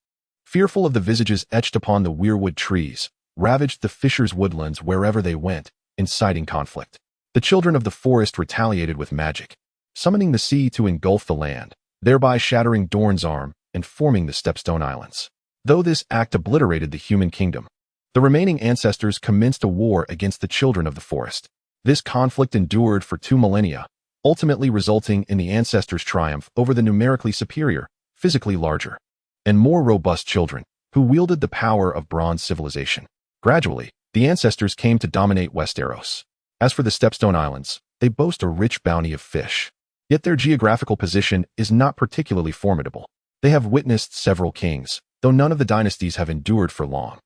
fearful of the visages etched upon the weirwood trees, ravaged the Fishers' woodlands wherever they went, inciting conflict. The Children of the Forest retaliated with magic, summoning the sea to engulf the land, thereby shattering Dorne's Arm and forming the Stepstone Islands. Though this act obliterated the human kingdom, the remaining ancestors commenced a war against the Children of the Forest. This conflict endured for 2 millennia, ultimately resulting in the ancestors' triumph over the numerically superior, physically larger, and more robust children, who wielded the power of bronze civilization. Gradually, the ancestors came to dominate Westeros. As for the Stepstone Islands, they boast a rich bounty of fish. Yet their geographical position is not particularly formidable. They have witnessed several kings, though none of the dynasties have endured for long.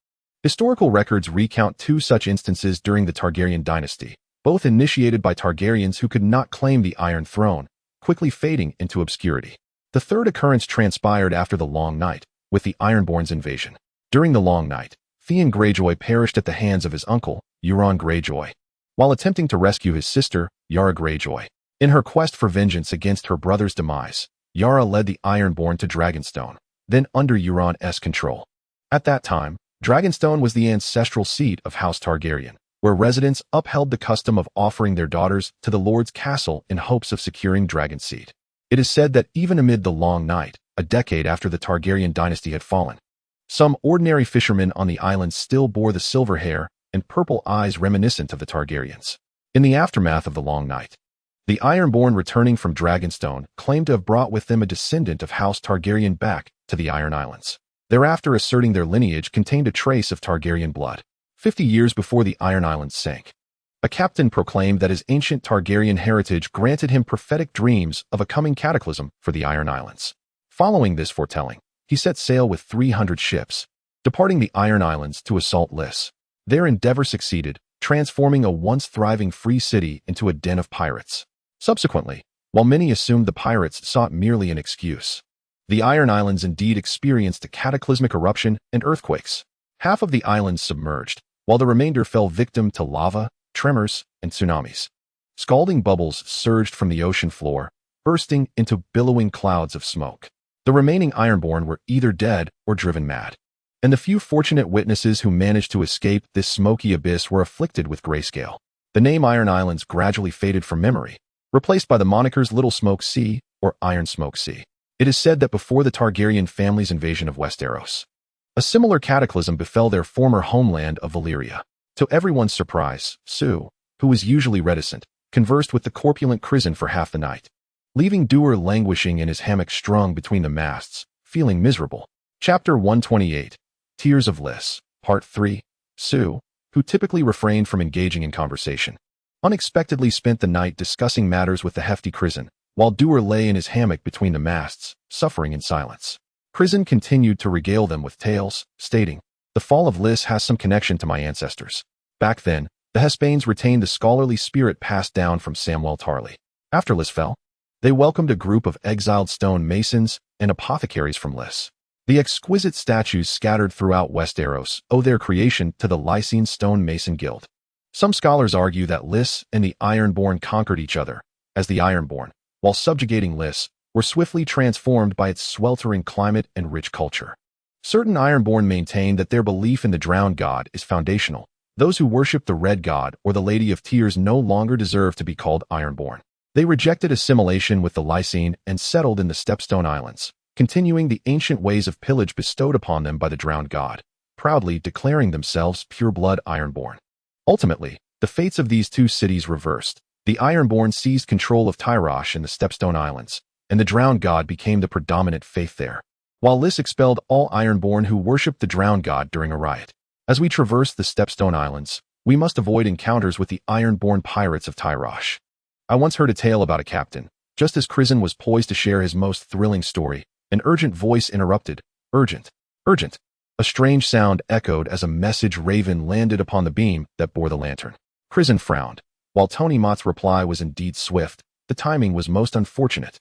Historical records recount 2 such instances during the Targaryen dynasty, both initiated by Targaryens who could not claim the Iron Throne, quickly fading into obscurity. The third occurrence transpired after the Long Night, with the Ironborn's invasion. During the Long Night, Theon Greyjoy perished at the hands of his uncle, Euron Greyjoy, while attempting to rescue his sister, Yara Greyjoy. In her quest for vengeance against her brother's demise, Yara led the Ironborn to Dragonstone, then under Euron's control. At that time, Dragonstone was the ancestral seat of House Targaryen, where residents upheld the custom of offering their daughters to the Lord's castle in hopes of securing Dragonseed. It is said that even amid the Long Night, a decade after the Targaryen dynasty had fallen, some ordinary fishermen on the island still bore the silver hair and purple eyes reminiscent of the Targaryens. In the aftermath of the Long Night, the Ironborn returning from Dragonstone claimed to have brought with them a descendant of House Targaryen back to the Iron Islands, thereafter asserting their lineage contained a trace of Targaryen blood. 50 years before the Iron Islands sank, a captain proclaimed that his ancient Targaryen heritage granted him prophetic dreams of a coming cataclysm for the Iron Islands. Following this foretelling, he set sail with 300 ships, departing the Iron Islands to assault Lys. Their endeavor succeeded, transforming a once thriving free city into a den of pirates. Subsequently, while many assumed the pirates sought merely an excuse, the Iron Islands indeed experienced a cataclysmic eruption and earthquakes. Half of the islands submerged, while the remainder fell victim to lava, tremors, and tsunamis. Scalding bubbles surged from the ocean floor, bursting into billowing clouds of smoke. The remaining Ironborn were either dead or driven mad, and the few fortunate witnesses who managed to escape this smoky abyss were afflicted with grayscale. The name Iron Islands gradually faded from memory, replaced by the monikers Little Smoke Sea or Iron Smoke Sea. It is said that before the Targaryen family's invasion of Westeros, a similar cataclysm befell their former homeland of Valyria. To everyone's surprise, Sue, who was usually reticent, conversed with the corpulent Crisen for half the night, leaving Doer languishing in his hammock strung between the masts, feeling miserable. Chapter 128, Tears of Lys, Part 3. Sue, who typically refrained from engaging in conversation, unexpectedly spent the night discussing matters with the hefty Crisen, while Doer lay in his hammock between the masts, suffering in silence. Crisen continued to regale them with tales, stating, "The fall of Lys has some connection to my ancestors. Back then, the Heartsbanes retained the scholarly spirit passed down from Samwell Tarly. After Lys fell, they welcomed a group of exiled stone masons and apothecaries from Lys. The exquisite statues scattered throughout Westeros owe their creation to the Lycian Stone Mason Guild. Some scholars argue that Lys and the Ironborn conquered each other, as the Ironborn, while subjugating Lys, were swiftly transformed by its sweltering climate and rich culture. Certain Ironborn maintain that their belief in the drowned god is foundational. Those who worship the Red God or the Lady of Tears no longer deserve to be called Ironborn. They rejected assimilation with the Lycene and settled in the Stepstone Islands, continuing the ancient ways of pillage bestowed upon them by the drowned god, proudly declaring themselves pure-blood Ironborn. Ultimately, the fates of these two cities reversed. The Ironborn seized control of Tyrosh and the Stepstone Islands, and the drowned god became the predominant faith there, while Lys expelled all Ironborn who worshipped the drowned god during a riot. As we traverse the Stepstone Islands, we must avoid encounters with the Ironborn pirates of Tyrosh. I once heard a tale about a captain. Just as Crisen was poised to share his most thrilling story, an urgent voice interrupted. Urgent. Urgent. A strange sound echoed as a message raven landed upon the beam that bore the lantern. Crisen frowned. While Tony Mott's reply was indeed swift, the timing was most unfortunate.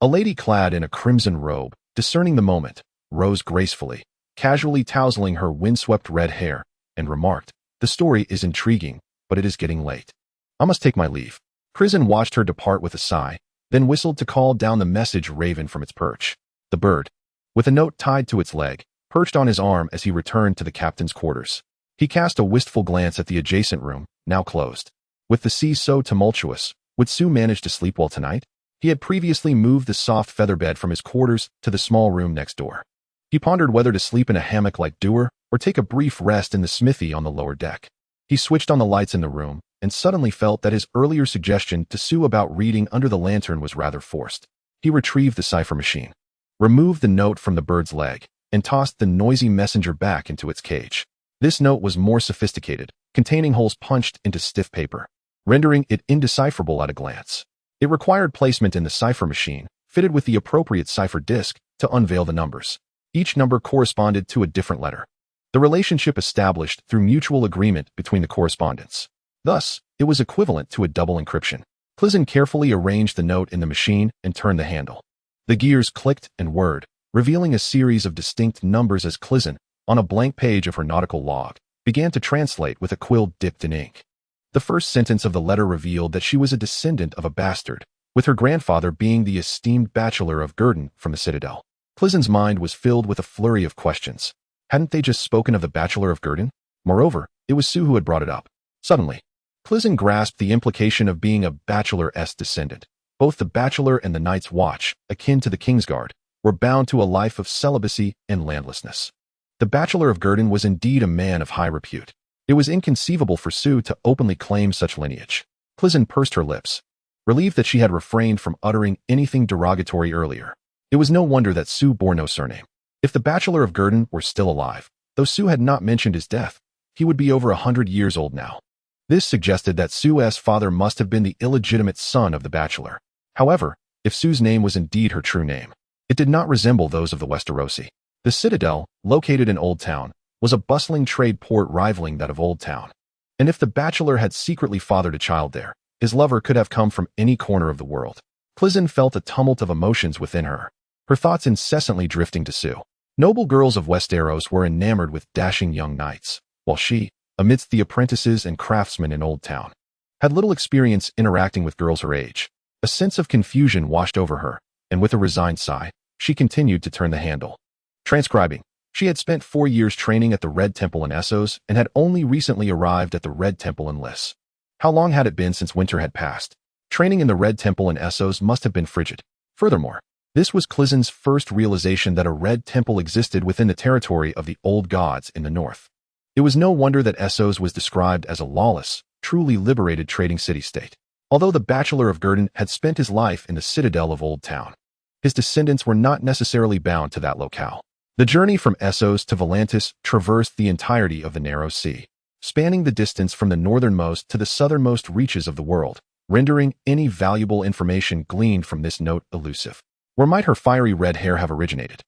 A lady clad in a crimson robe, discerning the moment, rose gracefully, casually touseling her windswept red hair, and remarked, "The story is intriguing, but it is getting late. I must take my leave." Crisen watched her depart with a sigh, then whistled to call down the message raven from its perch. The bird, with a note tied to its leg, perched on his arm as he returned to the captain's quarters. He cast a wistful glance at the adjacent room, now closed. With the sea so tumultuous, would Sue manage to sleep well tonight? He had previously moved the soft feather bed from his quarters to the small room next door. He pondered whether to sleep in a hammock like Doer or take a brief rest in the smithy on the lower deck. He switched on the lights in the room and suddenly felt that his earlier suggestion to Sue about reading under the lantern was rather forced. He retrieved the cipher machine, removed the note from the bird's leg, and tossed the noisy messenger back into its cage. This note was more sophisticated, containing holes punched into stiff paper, rendering it indecipherable at a glance. It required placement in the cipher machine, fitted with the appropriate cipher disk, to unveil the numbers. Each number corresponded to a different letter. The relationship established through mutual agreement between the correspondents. Thus, it was equivalent to a double encryption. Crisen carefully arranged the note in the machine and turned the handle. The gears clicked and whirred, revealing a series of distinct numbers as Crisen, on a blank page of her nautical log, began to translate with a quill dipped in ink. The first sentence of the letter revealed that she was a descendant of a bastard, with her grandfather being the esteemed bachelor of Gurdon from the Citadel. Crisen's mind was filled with a flurry of questions. Hadn't they just spoken of the bachelor of Gurdon? Moreover, it was Sue who had brought it up. Suddenly, Crisen grasped the implication of being a bachelor-esque descendant. Both the bachelor and the Night's Watch, akin to the Kingsguard, were bound to a life of celibacy and landlessness. The bachelor of Gurdon was indeed a man of high repute. It was inconceivable for Sue to openly claim such lineage. Crisen pursed her lips, relieved that she had refrained from uttering anything derogatory earlier. It was no wonder that Sue bore no surname. If the bachelor of Gurdon were still alive, though Sue had not mentioned his death, he would be over 100 years old now. This suggested that Sue's father must have been the illegitimate son of the bachelor. However, if Sue's name was indeed her true name, it did not resemble those of the Westerosi. The Citadel, located in Old Town, was a bustling trade port rivaling that of Old Town. And if the bachelor had secretly fathered a child there, his lover could have come from any corner of the world. Crisen felt a tumult of emotions within her, her thoughts incessantly drifting to Sue. Noble girls of Westeros were enamored with dashing young knights, while she, amidst the apprentices and craftsmen in Old Town, had little experience interacting with girls her age. A sense of confusion washed over her, and with a resigned sigh, she continued to turn the handle. Transcribing. She had spent 4 years training at the Red Temple in Essos and had only recently arrived at the Red Temple in Lys. How long had it been since winter had passed? Training in the Red Temple in Essos must have been frigid. Furthermore, this was Crisen's first realization that a Red Temple existed within the territory of the old gods in the north. It was no wonder that Essos was described as a lawless, truly liberated trading city-state. Although the Bachelor of Gurdon had spent his life in the citadel of Old Town, his descendants were not necessarily bound to that locale. The journey from Essos to Volantis traversed the entirety of the narrow sea, spanning the distance from the northernmost to the southernmost reaches of the world, rendering any valuable information gleaned from this note elusive. Where might her fiery red hair have originated?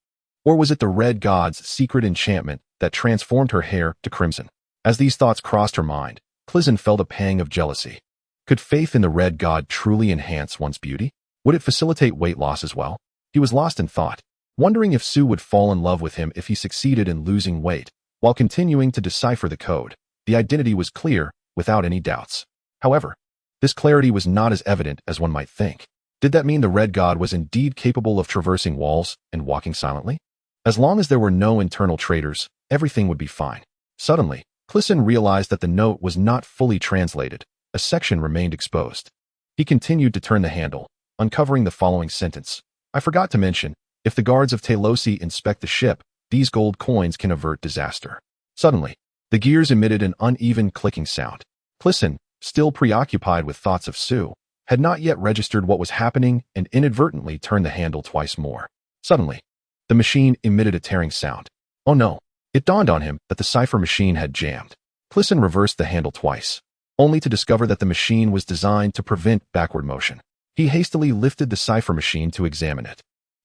Or was it the red god's secret enchantment that transformed her hair to crimson? As these thoughts crossed her mind, Crisen felt a pang of jealousy. Could faith in the red god truly enhance one's beauty? Would it facilitate weight loss as well? He was lost in thought, wondering if Sue would fall in love with him if he succeeded in losing weight, while continuing to decipher the code. The identity was clear, without any doubts. However, this clarity was not as evident as one might think. Did that mean the red god was indeed capable of traversing walls and walking silently? As long as there were no internal traitors, everything would be fine. Suddenly, Crisen realized that the note was not fully translated. A section remained exposed. He continued to turn the handle, uncovering the following sentence. I forgot to mention, if the guards of Telosi inspect the ship, these gold coins can avert disaster. Suddenly, the gears emitted an uneven clicking sound. Crisen, still preoccupied with thoughts of Sue, had not yet registered what was happening and inadvertently turned the handle twice more. Suddenly, the machine emitted a tearing sound. Oh no! It dawned on him that the cipher machine had jammed. Crisen reversed the handle twice, only to discover that the machine was designed to prevent backward motion. He hastily lifted the cipher machine to examine it.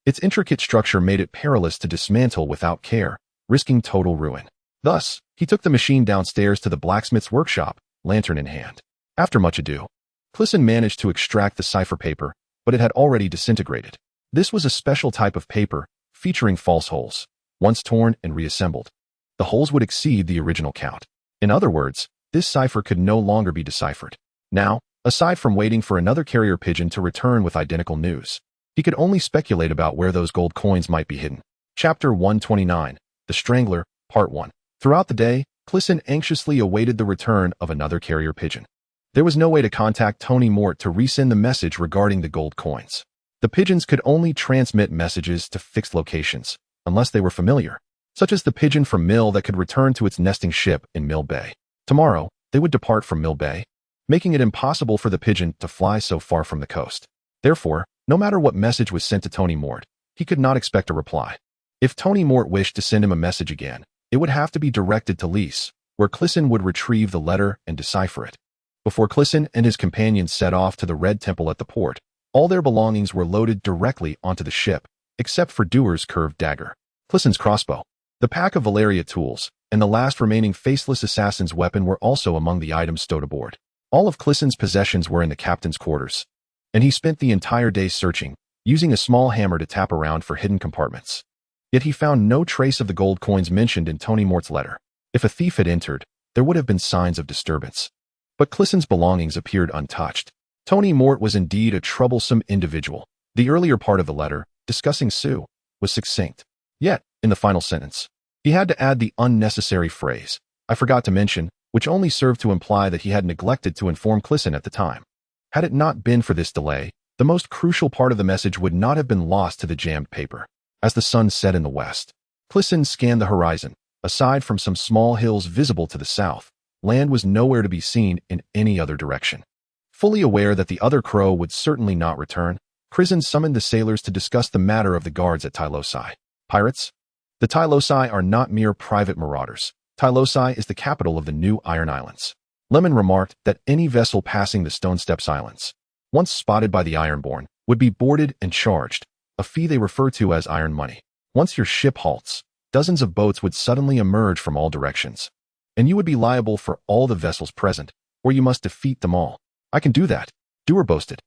Its intricate structure made it perilous to dismantle without care, risking total ruin. Thus, he took the machine downstairs to the blacksmith's workshop, lantern in hand. After much ado, Crisen managed to extract the cipher paper, but it had already disintegrated. This was a special type of paper, featuring false holes. Once torn and reassembled, the holes would exceed the original count. In other words, this cipher could no longer be deciphered. Now, aside from waiting for another carrier pigeon to return with identical news, he could only speculate about where those gold coins might be hidden. Chapter 129, The Strangler, Part 1. Throughout the day, Crisen anxiously awaited the return of another carrier pigeon. There was no way to contact Tony Mort to resend the message regarding the gold coins. The pigeons could only transmit messages to fixed locations, unless they were familiar, such as the pigeon from Mill that could return to its nesting ship in Mill Bay. Tomorrow, they would depart from Mill Bay, making it impossible for the pigeon to fly so far from the coast. Therefore, no matter what message was sent to Tony Mort, he could not expect a reply. If Tony Mort wished to send him a message again, it would have to be directed to Lys, where Crisen would retrieve the letter and decipher it. Before Crisen and his companions set off to the Red Temple at the port, all their belongings were loaded directly onto the ship, except for Dewar's curved dagger, Crisen's crossbow, the pack of Valeria tools, and the last remaining faceless assassin's weapon were also among the items stowed aboard. All of Crisen's possessions were in the captain's quarters, and he spent the entire day searching, using a small hammer to tap around for hidden compartments. Yet he found no trace of the gold coins mentioned in Tony Mort's letter. If a thief had entered, there would have been signs of disturbance. But Crisen's belongings appeared untouched. Tony Mort was indeed a troublesome individual. The earlier part of the letter, discussing Sue, was succinct. Yet, in the final sentence, he had to add the unnecessary phrase, I forgot to mention, which only served to imply that he had neglected to inform Crisen at the time. Had it not been for this delay, the most crucial part of the message would not have been lost to the jammed paper. As the sun set in the west, Crisen scanned the horizon. Aside from some small hills visible to the south, land was nowhere to be seen in any other direction. Fully aware that the other crow would certainly not return, Crisen summoned the sailors to discuss the matter of the guards at Telosi. Pirates? The Telosi are not mere private marauders. Telosi is the capital of the new Iron Islands. Lemon remarked that any vessel passing the Stone Steps Islands, once spotted by the Ironborn, would be boarded and charged, a fee they refer to as iron money. Once your ship halts, dozens of boats would suddenly emerge from all directions, and you would be liable for all the vessels present, or you must defeat them all. I can do that, Dewar boasted,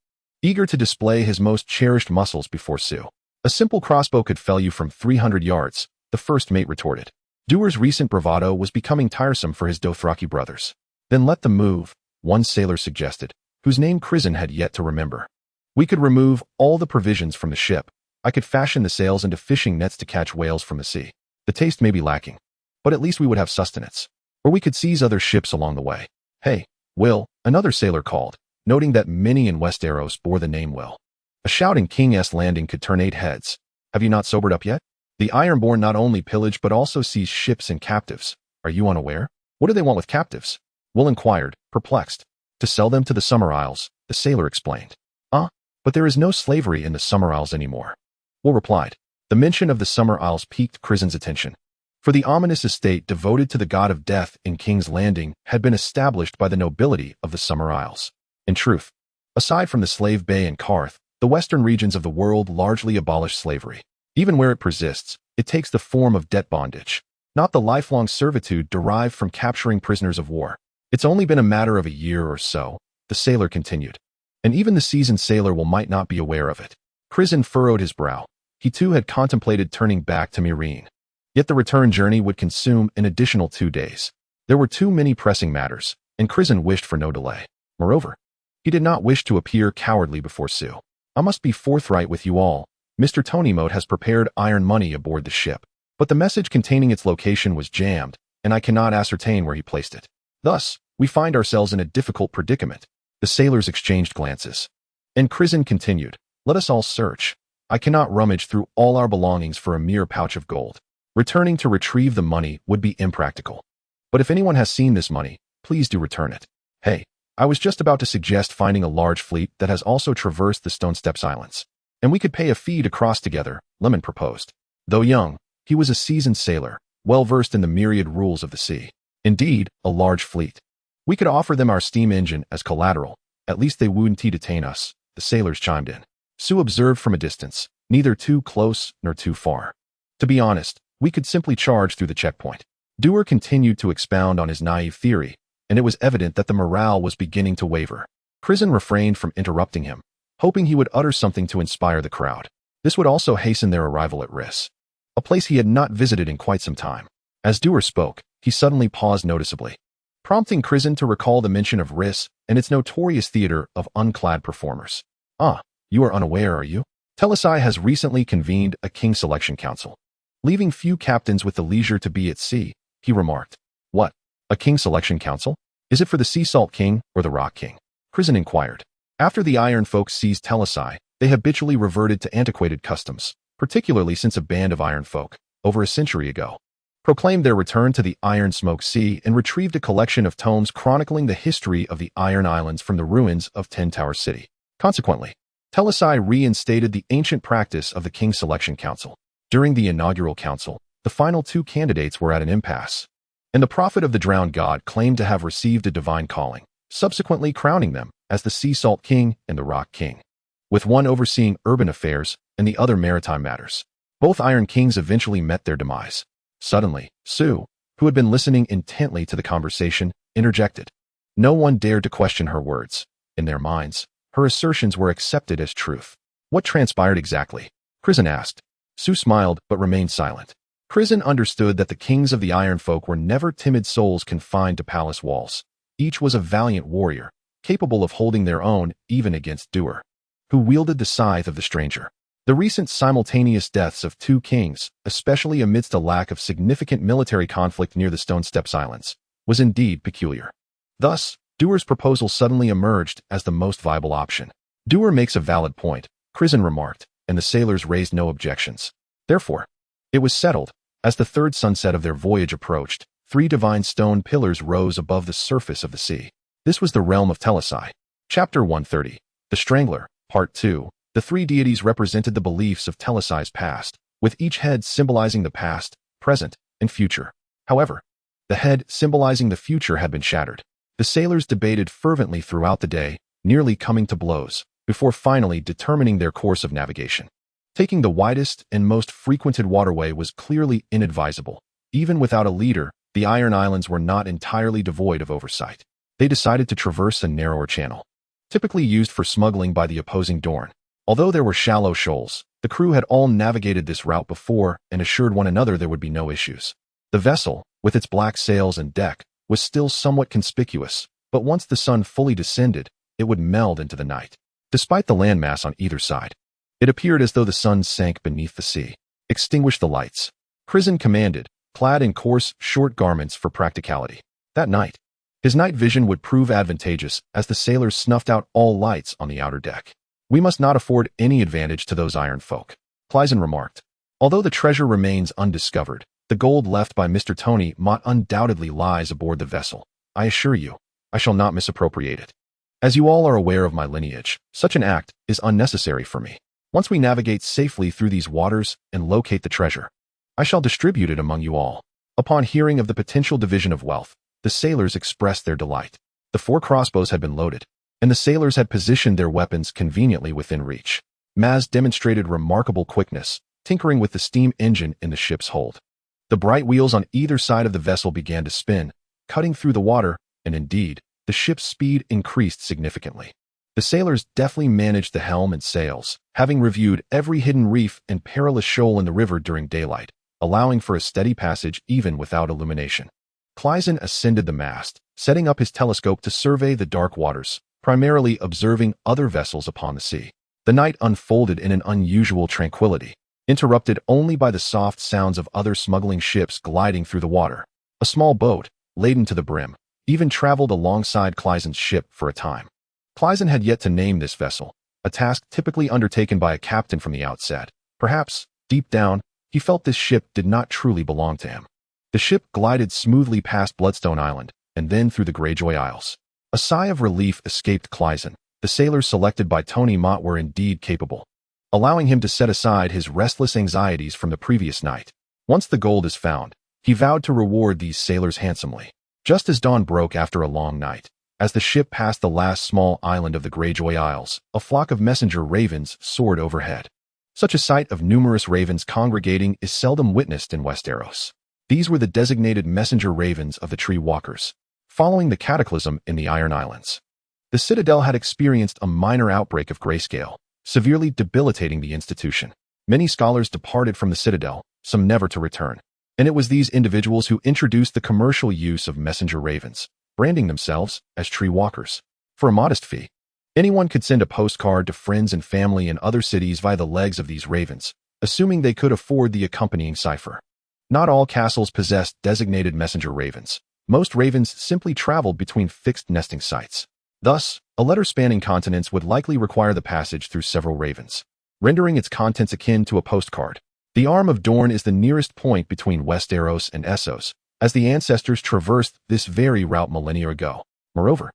eager to display his most cherished muscles before Sue. A simple crossbow could fell you from 300 yards, the first mate retorted. Dewar's recent bravado was becoming tiresome for his Dothraki brothers. Then let them move, one sailor suggested, whose name Crisen had yet to remember. We could remove all the provisions from the ship. I could fashion the sails into fishing nets to catch whales from the sea. The taste may be lacking, but at least we would have sustenance. Or we could seize other ships along the way. Hey, Will, Another sailor called, noting that many in Westeros bore the name well. A shout in King's Landing could turn 8 heads. Have you not sobered up yet? The Ironborn not only pillage but also seize ships and captives. Are you unaware? What do they want with captives? Will inquired, perplexed. To sell them to the Summer Isles, the sailor explained. But there is no slavery in the Summer Isles anymore. Will replied. The mention of the Summer Isles piqued Crisen's attention. For the ominous estate devoted to the god of death in King's Landing had been established by the nobility of the Summer Isles. In truth, aside from the Slave Bay and Karth, the western regions of the world largely abolish slavery. Even where it persists, it takes the form of debt bondage, not the lifelong servitude derived from capturing prisoners of war. It's only been a matter of a year or so, the sailor continued. And even the seasoned sailor might not be aware of it. Crisen furrowed his brow. He too had contemplated turning back to Meereen. Yet the return journey would consume an additional 2 days. There were too many pressing matters, and Crisen wished for no delay. Moreover, he did not wish to appear cowardly before Sue. I must be forthright with you all. Mr. Tonymote has prepared iron money aboard the ship, but the message containing its location was jammed, and I cannot ascertain where he placed it. Thus, we find ourselves in a difficult predicament. The sailors exchanged glances. And Crisen continued, let us all search. I cannot rummage through all our belongings for a mere pouch of gold. Returning to retrieve the money would be impractical. But if anyone has seen this money, please do return it. Hey, I was just about to suggest finding a large fleet that has also traversed the Stone Steps Islands. And we could pay a fee to cross together, Lemon proposed. Though young, he was a seasoned sailor, well versed in the myriad rules of the sea. Indeed, a large fleet. We could offer them our steam engine as collateral. At least they wouldn't detain us, the sailors chimed in. Sue observed from a distance, neither too close nor too far. To be honest, we could simply charge through the checkpoint. Dewar continued to expound on his naive theory, and it was evident that the morale was beginning to waver. Crisen refrained from interrupting him, hoping he would utter something to inspire the crowd. This would also hasten their arrival at Riss, a place he had not visited in quite some time. As Dewar spoke, he suddenly paused noticeably, prompting Crisen to recall the mention of Riss and its notorious theater of unclad performers. You are unaware, are you? Telesai has recently convened a king selection council. Leaving few captains with the leisure to be at sea, he remarked. What? A king selection council? Is it for the Sea Salt King or the Rock King? Crisen inquired. After the Iron Folk seized Telesai, they habitually reverted to antiquated customs, particularly since a band of Iron Folk, over a century ago, proclaimed their return to the Iron Smoke Sea and retrieved a collection of tomes chronicling the history of the Iron Islands from the ruins of Ten Tower City. Consequently, Telesai reinstated the ancient practice of the King Selection Council. During the inaugural council, the final 2 candidates were at an impasse, and the prophet of the drowned god claimed to have received a divine calling, subsequently crowning them as the Sea Salt King and the Rock King, with one overseeing urban affairs and the other maritime matters. Both Iron Kings eventually met their demise. Suddenly, Sue, who had been listening intently to the conversation, interjected. No one dared to question her words. In their minds, her assertions were accepted as truth. What transpired exactly? Crisen asked. Sue smiled but remained silent. Crisen understood that the kings of the Iron Folk were never timid souls confined to palace walls. Each was a valiant warrior, capable of holding their own even against Dewar, who wielded the scythe of the stranger. The recent simultaneous deaths of 2 kings, especially amidst a lack of significant military conflict near the Stone Steps Islands, was indeed peculiar. Thus, Dewar's proposal suddenly emerged as the most viable option. Dewar makes a valid point, Crisen remarked, and the sailors raised no objections. Therefore, it was settled. As the 3rd sunset of their voyage approached, 3 divine stone pillars rose above the surface of the sea. This was the realm of Telesai. Chapter 130. The Strangler, Part 2. The 3 deities represented the beliefs of Telesai's past, with each head symbolizing the past, present, and future. However, the head symbolizing the future had been shattered. The sailors debated fervently throughout the day, nearly coming to blows, before finally determining their course of navigation. Taking the widest and most frequented waterway was clearly inadvisable. Even without a leader, the Iron Islands were not entirely devoid of oversight. They decided to traverse a narrower channel, typically used for smuggling by the opposing Dorne. Although there were shallow shoals, the crew had all navigated this route before and assured one another there would be no issues. The vessel, with its black sails and deck, was still somewhat conspicuous, but once the sun fully descended, it would meld into the night. Despite the landmass on either side, it appeared as though the sun sank beneath the sea. Extinguish the lights, Crisen commanded, clad in coarse, short garments for practicality. That night, His night vision would prove advantageous as the sailors snuffed out all lights on the outer deck. "We must not afford any advantage to those iron folk," Crisen remarked. "Although the treasure remains undiscovered, the gold left by Mr. Tony Mott undoubtedly lies aboard the vessel. I assure you, I shall not misappropriate it. As you all are aware of my lineage, such an act is unnecessary for me. Once we navigate safely through these waters and locate the treasure, I shall distribute it among you all." Upon hearing of the potential division of wealth, the sailors expressed their delight. The 4 crossbows had been loaded, and the sailors had positioned their weapons conveniently within reach. Maz demonstrated remarkable quickness, tinkering with the steam engine in the ship's hold. The bright wheels on either side of the vessel began to spin, cutting through the water, and indeed, the ship's speed increased significantly. The sailors deftly managed the helm and sails, having reviewed every hidden reef and perilous shoal in the river during daylight, allowing for a steady passage even without illumination. Crisen ascended the mast, setting up his telescope to survey the dark waters, primarily observing other vessels upon the sea. The night unfolded in an unusual tranquility, interrupted only by the soft sounds of other smuggling ships gliding through the water. A small boat, laden to the brim, even traveled alongside Crisen's ship for a time. Crisen had yet to name this vessel, a task typically undertaken by a captain from the outset. Perhaps, deep down, he felt this ship did not truly belong to him. The ship glided smoothly past Bloodstone Island, and then through the Greyjoy Isles. A sigh of relief escaped Crisen. The sailors selected by Tony Mott were indeed capable, allowing him to set aside his restless anxieties from the previous night. Once the gold is found, he vowed to reward these sailors handsomely. Just as dawn broke after a long night, as the ship passed the last small island of the Greyjoy Isles, a flock of messenger ravens soared overhead. Such a sight of numerous ravens congregating is seldom witnessed in Westeros. These were the designated messenger ravens of the Tree Walkers, following the cataclysm in the Iron Islands. The Citadel had experienced a minor outbreak of grayscale, severely debilitating the institution. Many scholars departed from the Citadel, some never to return, and it was these individuals who introduced the commercial use of messenger ravens, branding themselves as Tree Walkers. For a modest fee, anyone could send a postcard to friends and family in other cities via the legs of these ravens, assuming they could afford the accompanying cipher. Not all castles possessed designated messenger ravens. Most ravens simply traveled between fixed nesting sites. Thus, a letter spanning continents would likely require the passage through several ravens, rendering its contents akin to a postcard. The Arm of Dorne is the nearest point between Westeros and Essos, as the ancestors traversed this very route millennia ago. Moreover,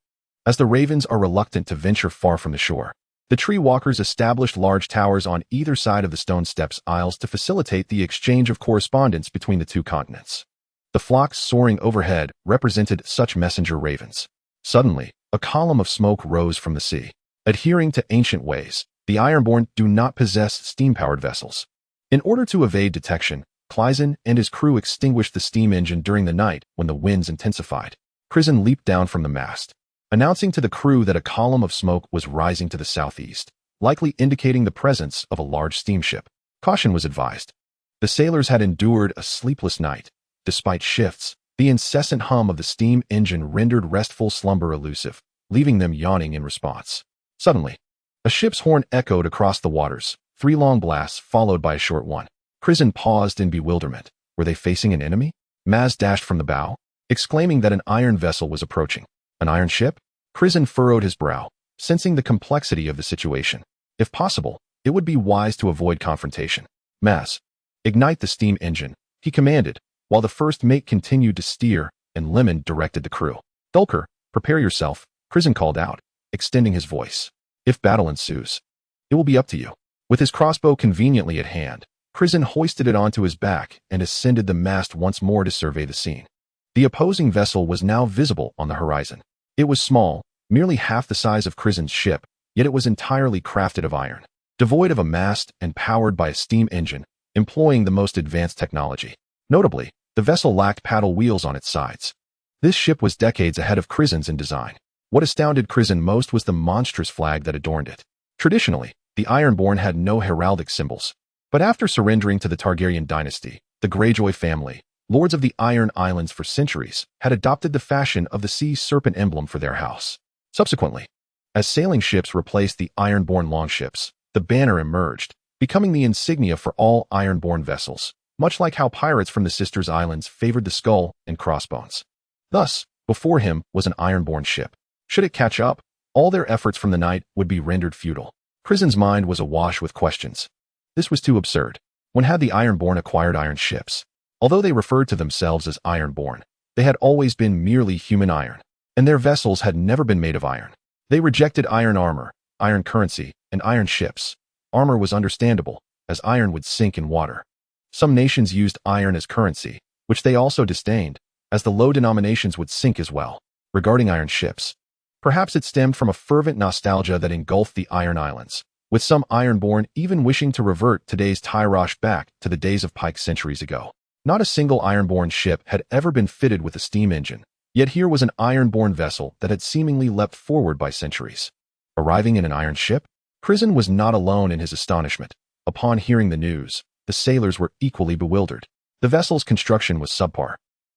as the ravens are reluctant to venture far from the shore, the Tree Walkers established large towers on either side of the Stone Steps Isles to facilitate the exchange of correspondence between the two continents. The flocks soaring overhead represented such messenger ravens. Suddenly, a column of smoke rose from the sea. Adhering to ancient ways, the Ironborn do not possess steam-powered vessels. In order to evade detection, Crisen and his crew extinguished the steam engine during the night when the winds intensified. Crisen leaped down from the mast, announcing to the crew that a column of smoke was rising to the southeast, likely indicating the presence of a large steamship. Caution was advised. The sailors had endured a sleepless night. Despite shifts, the incessant hum of the steam engine rendered restful slumber elusive, leaving them yawning in response. Suddenly, a ship's horn echoed across the waters, 3 long blasts followed by a short one. Crisen paused in bewilderment. Were they facing an enemy? Maz dashed from the bow, exclaiming that an iron vessel was approaching. An iron ship? Crisen furrowed his brow, sensing the complexity of the situation. If possible, it would be wise to avoid confrontation. Maz, ignite the steam engine, he commanded, while the first mate continued to steer, and Lemon directed the crew. Dulker, prepare yourself, Crisen called out, extending his voice. If battle ensues, it will be up to you. With his crossbow conveniently at hand, Crisen hoisted it onto his back and ascended the mast once more to survey the scene. The opposing vessel was now visible on the horizon. It was small, merely half the size of Crisen's ship, yet it was entirely crafted of iron, devoid of a mast and powered by a steam engine, employing the most advanced technology. Notably, the vessel lacked paddle wheels on its sides. This ship was decades ahead of Crisen's in design. What astounded Crisen most was the monstrous flag that adorned it. Traditionally, the Ironborn had no heraldic symbols, but after surrendering to the Targaryen dynasty, the Greyjoy family, lords of the Iron Islands for centuries, had adopted the fashion of the sea serpent emblem for their house. Subsequently, as sailing ships replaced the Ironborn longships, the banner emerged, becoming the insignia for all Ironborn vessels, much like how pirates from the Sisters Islands favored the skull and crossbones. Thus, Before him was an ironborn ship. Should it catch up, all their efforts from the night would be rendered futile. Crisen's mind was awash with questions. This was too absurd. When had the Ironborn acquired iron ships? Although they referred to themselves as Ironborn, they had always been merely human iron, and their vessels had never been made of iron. They rejected iron armor, iron currency, and iron ships. Armor was understandable, as iron would sink in water. Some nations used iron as currency, which they also disdained, as the low denominations would sink as well. Regarding iron ships, perhaps it stemmed from a fervent nostalgia that engulfed the Iron Islands, with some Ironborn even wishing to revert today's Tyrosh back to the days of Pike centuries ago. Not a single Ironborn ship had ever been fitted with a steam engine, yet here was an Ironborn vessel that had seemingly leapt forward by centuries. Arriving in an iron ship, Crisen was not alone in his astonishment. Upon hearing the news, the sailors were equally bewildered. The vessel's construction was subpar.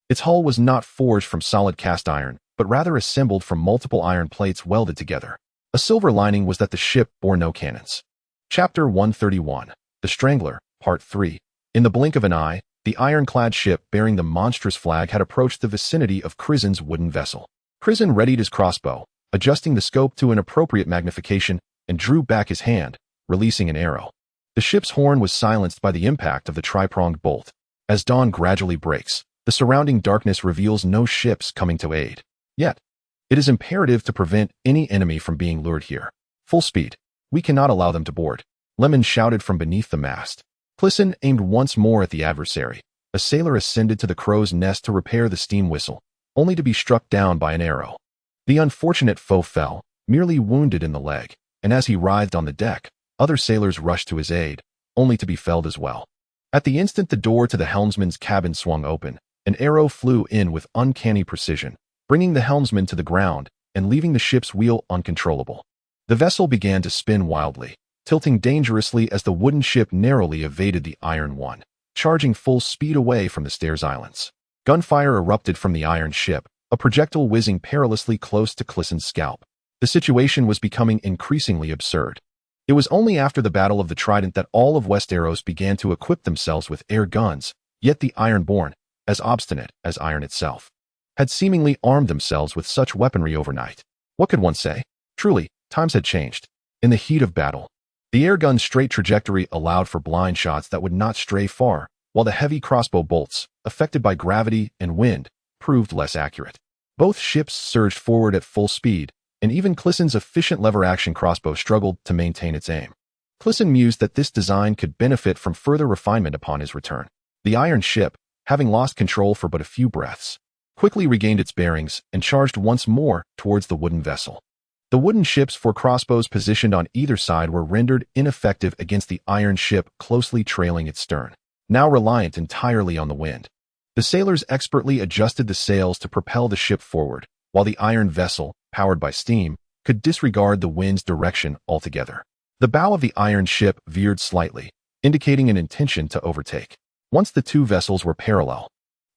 Its hull was not forged from solid cast iron, but rather assembled from multiple iron plates welded together. A silver lining was that the ship bore no cannons. Chapter 131, The Strangler, Part 3. In the blink of an eye, the ironclad ship bearing the monstrous flag had approached the vicinity of Crisen's wooden vessel. Crisen readied his crossbow, adjusting the scope to an appropriate magnification, and drew back his hand, releasing an arrow. The ship's horn was silenced by the impact of the tri-pronged bolt. As dawn gradually breaks, the surrounding darkness reveals no ships coming to aid. Yet, it is imperative to prevent any enemy from being lured here. Full speed. We cannot allow them to board. Lemon shouted from beneath the mast. Crisen aimed once more at the adversary. A sailor ascended to the crow's nest to repair the steam whistle, only to be struck down by an arrow. The unfortunate foe fell, merely wounded in the leg, and as he writhed on the deck, other sailors rushed to his aid, only to be felled as well. At the instant the door to the helmsman's cabin swung open, an arrow flew in with uncanny precision, bringing the helmsman to the ground and leaving the ship's wheel uncontrollable. The vessel began to spin wildly, tilting dangerously as the wooden ship narrowly evaded the iron one, charging full speed away from the Stairs Islands. Gunfire erupted from the iron ship, a projectile whizzing perilously close to Crisen's scalp. The situation was becoming increasingly absurd. It was only after the Battle of the Trident that all of Westeros began to equip themselves with air guns, yet the Ironborn, as obstinate as iron itself, had seemingly armed themselves with such weaponry overnight. What could one say? Truly, times had changed. In the heat of battle, the airgun's straight trajectory allowed for blind shots that would not stray far, while the heavy crossbow bolts, affected by gravity and wind, proved less accurate. Both ships surged forward at full speed, and even Crisen's efficient lever-action crossbow struggled to maintain its aim. Crisen mused that this design could benefit from further refinement upon his return. The iron ship, having lost control for but a few breaths, quickly regained its bearings and charged once more towards the wooden vessel. The wooden ship's four crossbows positioned on either side were rendered ineffective against the iron ship closely trailing its stern, now reliant entirely on the wind. The sailors expertly adjusted the sails to propel the ship forward, while the iron vessel, powered by steam, could disregard the wind's direction altogether. The bow of the iron ship veered slightly, indicating an intention to overtake. Once the two vessels were parallel,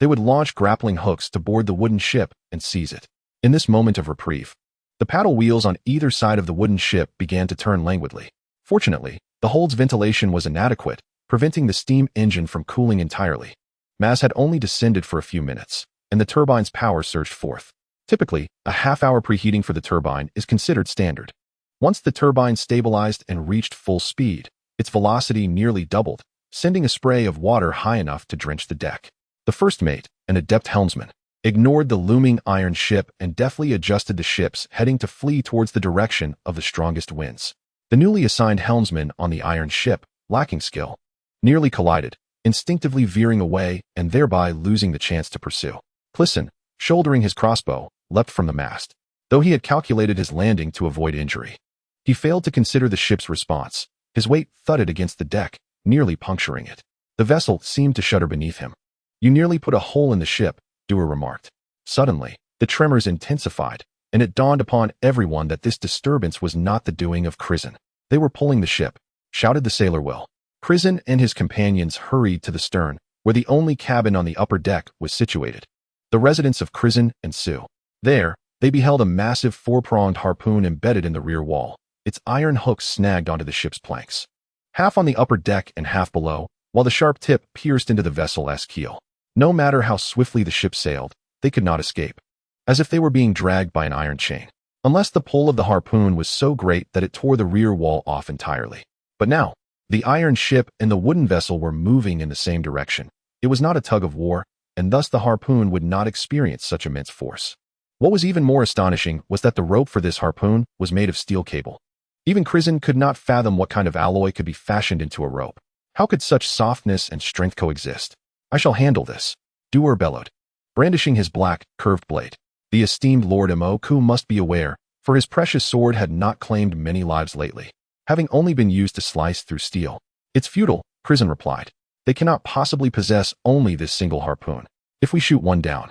they would launch grappling hooks to board the wooden ship and seize it. In this moment of reprieve, the paddle wheels on either side of the wooden ship began to turn languidly. Fortunately, the hold's ventilation was inadequate, preventing the steam engine from cooling entirely. Mass had only descended for a few minutes, and the turbine's power surged forth. Typically, a half-hour preheating for the turbine is considered standard. Once the turbine stabilized and reached full speed, its velocity nearly doubled, sending a spray of water high enough to drench the deck. The first mate, an adept helmsman, ignored the looming iron ship and deftly adjusted the ship's heading to flee towards the direction of the strongest winds. The newly assigned helmsman on the iron ship, lacking skill, nearly collided, instinctively veering away and thereby losing the chance to pursue. Crisen, shouldering his crossbow, leapt from the mast, though he had calculated his landing to avoid injury. He failed to consider the ship's response. His weight thudded against the deck, nearly puncturing it. The vessel seemed to shudder beneath him. "You nearly put a hole in the ship," Dewar remarked. Suddenly, the tremors intensified, and it dawned upon everyone that this disturbance was not the doing of Crisen. "They were pulling the ship," shouted the sailor Will. Crisen and his companions hurried to the stern, where the only cabin on the upper deck was situated, the residence of Crisen and Sue. There, they beheld a massive four-pronged harpoon embedded in the rear wall, its iron hooks snagged onto the ship's planks, half on the upper deck and half below, while the sharp tip pierced into the vessel's keel. No matter how swiftly the ship sailed, they could not escape. as if they were being dragged by an iron chain, unless the pull of the harpoon was so great that it tore the rear wall off entirely. But now, the iron ship and the wooden vessel were moving in the same direction. It was not a tug of war, and thus the harpoon would not experience such immense force. What was even more astonishing was that the rope for this harpoon was made of steel cable. Even Crisen could not fathom what kind of alloy could be fashioned into a rope. How could such softness and strength coexist? "I shall handle this," Duer bellowed, brandishing his black, curved blade. The esteemed Lord Awoke must be aware, for his precious sword had not claimed many lives lately, having only been used to slice through steel. "It's futile," Crisen replied. "They cannot possibly possess only this single harpoon. If we shoot one down,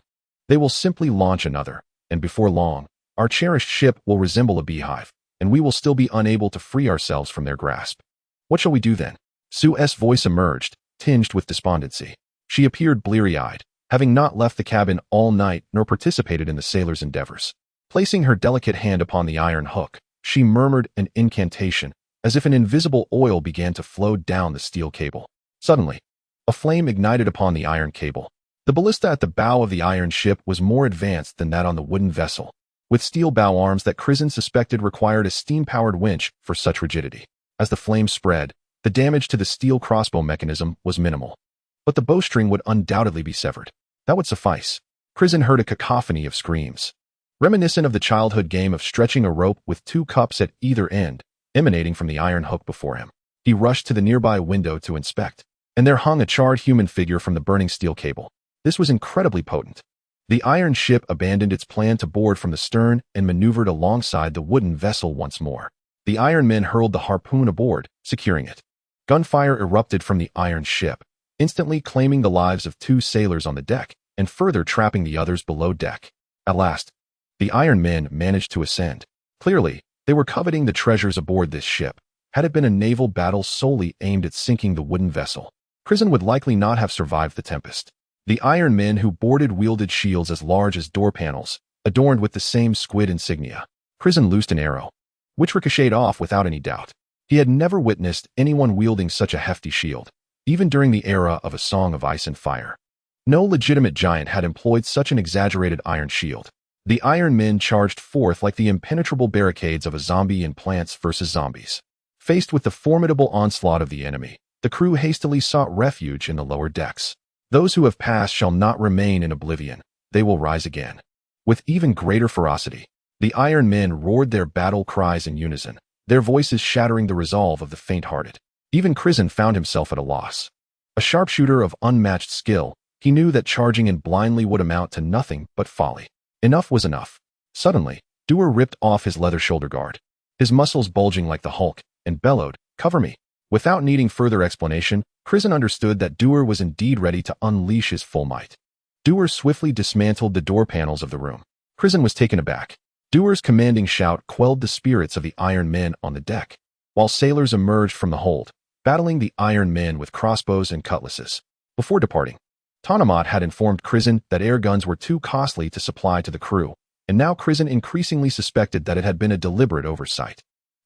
they will simply launch another, and before long, our cherished ship will resemble a beehive, and we will still be unable to free ourselves from their grasp. What shall we do then?" Sue's voice emerged, tinged with despondency. She appeared bleary-eyed, having not left the cabin all night nor participated in the sailors' endeavors. Placing her delicate hand upon the iron hook, she murmured an incantation, as if an invisible oil began to flow down the steel cable. Suddenly, a flame ignited upon the iron cable. The ballista at the bow of the iron ship was more advanced than that on the wooden vessel, with steel bow arms that Crisen suspected required a steam-powered winch for such rigidity. As the flame spread, the damage to the steel crossbow mechanism was minimal, but the bowstring would undoubtedly be severed. That would suffice. Crisen heard a cacophony of screams, reminiscent of the childhood game of stretching a rope with two cups at either end, emanating from the iron hook before him. He rushed to the nearby window to inspect, and there hung a charred human figure from the burning steel cable. This was incredibly potent. The iron ship abandoned its plan to board from the stern and maneuvered alongside the wooden vessel once more. The iron men hurled the harpoon aboard, securing it. Gunfire erupted from the iron ship, instantly claiming the lives of 2 sailors on the deck and further trapping the others below deck. At last, the iron men managed to ascend. Clearly, they were coveting the treasures aboard this ship. Had it been a naval battle solely aimed at sinking the wooden vessel, Crisen would likely not have survived the tempest. The iron men who boarded wielded shields as large as door panels, adorned with the same squid insignia. Crisen loosed an arrow, which ricocheted off without any doubt. He had never witnessed anyone wielding such a hefty shield, even during the era of A Song of Ice and Fire. No legitimate giant had employed such an exaggerated iron shield. The iron men charged forth like the impenetrable barricades of a zombie in Plants vs. Zombies. Faced with the formidable onslaught of the enemy, the crew hastily sought refuge in the lower decks. Those who have passed shall not remain in oblivion. They will rise again. With even greater ferocity, the iron men roared their battle cries in unison, their voices shattering the resolve of the faint-hearted. Even Crisen found himself at a loss. A sharpshooter of unmatched skill, he knew that charging in blindly would amount to nothing but folly. Enough was enough. Suddenly, Duer ripped off his leather shoulder guard, his muscles bulging like the Hulk, and bellowed, "Cover me." Without needing further explanation, Crisen understood that Duer was indeed ready to unleash his full might. Duer swiftly dismantled the door panels of the room. Crisen was taken aback. Duer's commanding shout quelled the spirits of the iron men on the deck, while sailors emerged from the hold, battling the iron men with crossbows and cutlasses. Before departing, Tonamat had informed Crisen that air guns were too costly to supply to the crew, and now Crisen increasingly suspected that it had been a deliberate oversight.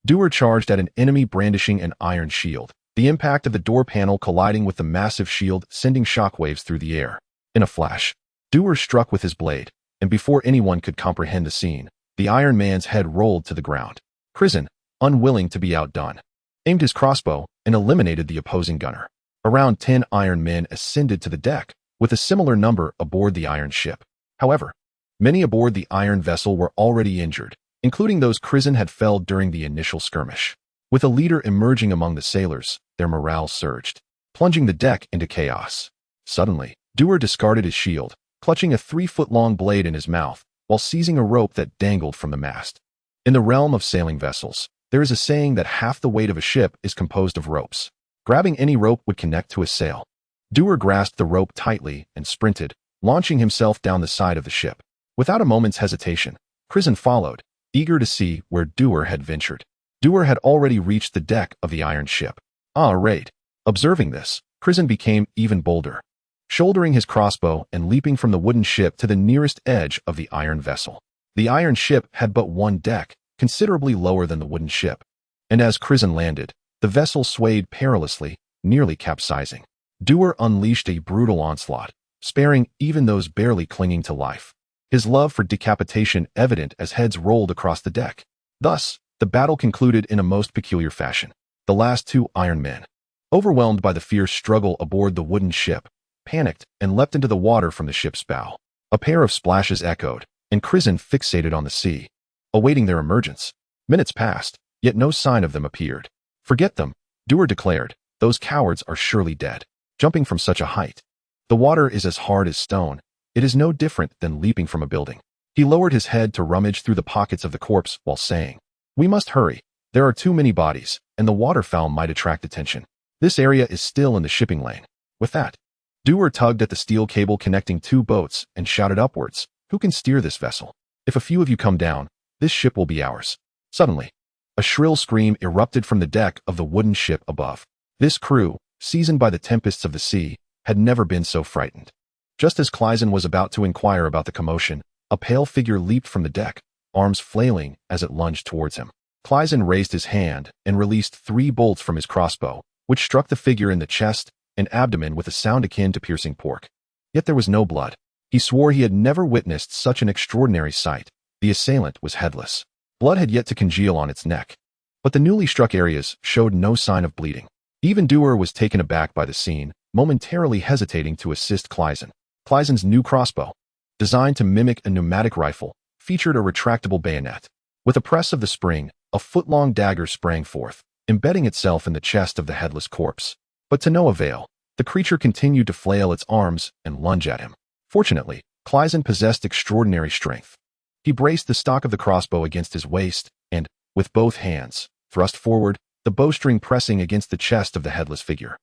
Duer charged at an enemy brandishing an iron shield, the impact of the door panel colliding with the massive shield sending shockwaves through the air. In a flash, Duer struck with his blade, and before anyone could comprehend the scene, the Iron Man's head rolled to the ground. Crisen, unwilling to be outdone, aimed his crossbow and eliminated the opposing gunner. Around 10 Iron Men ascended to the deck, with a similar number aboard the iron ship. However, many aboard the iron vessel were already injured, including those Crisen had felled during the initial skirmish. With a leader emerging among the sailors, their morale surged, plunging the deck into chaos. Suddenly, Duer discarded his shield, clutching a 3-foot-long blade in his mouth, while seizing a rope that dangled from the mast. In the realm of sailing vessels, there is a saying that half the weight of a ship is composed of ropes. Grabbing any rope would connect to a sail. Duer grasped the rope tightly and sprinted, launching himself down the side of the ship. Without a moment's hesitation, Crisen followed, eager to see where Duer had ventured. Duer had already reached the deck of the iron ship. Right. Observing this, Crisen became even bolder, shouldering his crossbow and leaping from the wooden ship to the nearest edge of the iron vessel. The iron ship had but one deck, considerably lower than the wooden ship, and as Crisen landed, the vessel swayed perilously, nearly capsizing. Duer unleashed a brutal onslaught, sparing even those barely clinging to life. his love for decapitation evident as heads rolled across the deck. Thus, the battle concluded in a most peculiar fashion. The last two Iron Men, overwhelmed by the fierce struggle aboard the wooden ship, panicked and leapt into the water from the ship's bow. A pair of splashes echoed, and Crisen fixated on the sea, awaiting their emergence. Minutes passed, yet no sign of them appeared. "Forget them," Dewar declared. "Those cowards are surely dead. Jumping from such a height. The water is as hard as stone. It is no different than leaping from a building." He lowered his head to rummage through the pockets of the corpse while saying, "We must hurry. There are too many bodies, and the waterfowl might attract attention. This area is still in the shipping lane." With that, Dewar tugged at the steel cable connecting two boats and shouted upwards, "Who can steer this vessel? If a few of you come down, this ship will be ours." Suddenly, a shrill scream erupted from the deck of the wooden ship above. This crew, seasoned by the tempests of the sea, had never been so frightened. Just as Crisen was about to inquire about the commotion, a pale figure leaped from the deck, arms flailing as it lunged towards him. Crisen raised his hand and released 3 bolts from his crossbow, which struck the figure in the chest and abdomen with a sound akin to piercing pork. Yet there was no blood. He swore he had never witnessed such an extraordinary sight. The assailant was headless. Blood had yet to congeal on its neck, but the newly struck areas showed no sign of bleeding. Even Dewar was taken aback by the scene, momentarily hesitating to assist Crisen. Crisen's new crossbow, designed to mimic a pneumatic rifle, featured a retractable bayonet. With a press of the spring, a foot-long dagger sprang forth, embedding itself in the chest of the headless corpse. But to no avail. The creature continued to flail its arms and lunge at him. Fortunately, Crisen possessed extraordinary strength. He braced the stock of the crossbow against his waist and, with both hands, thrust forward, the bowstring pressing against the chest of the headless figure,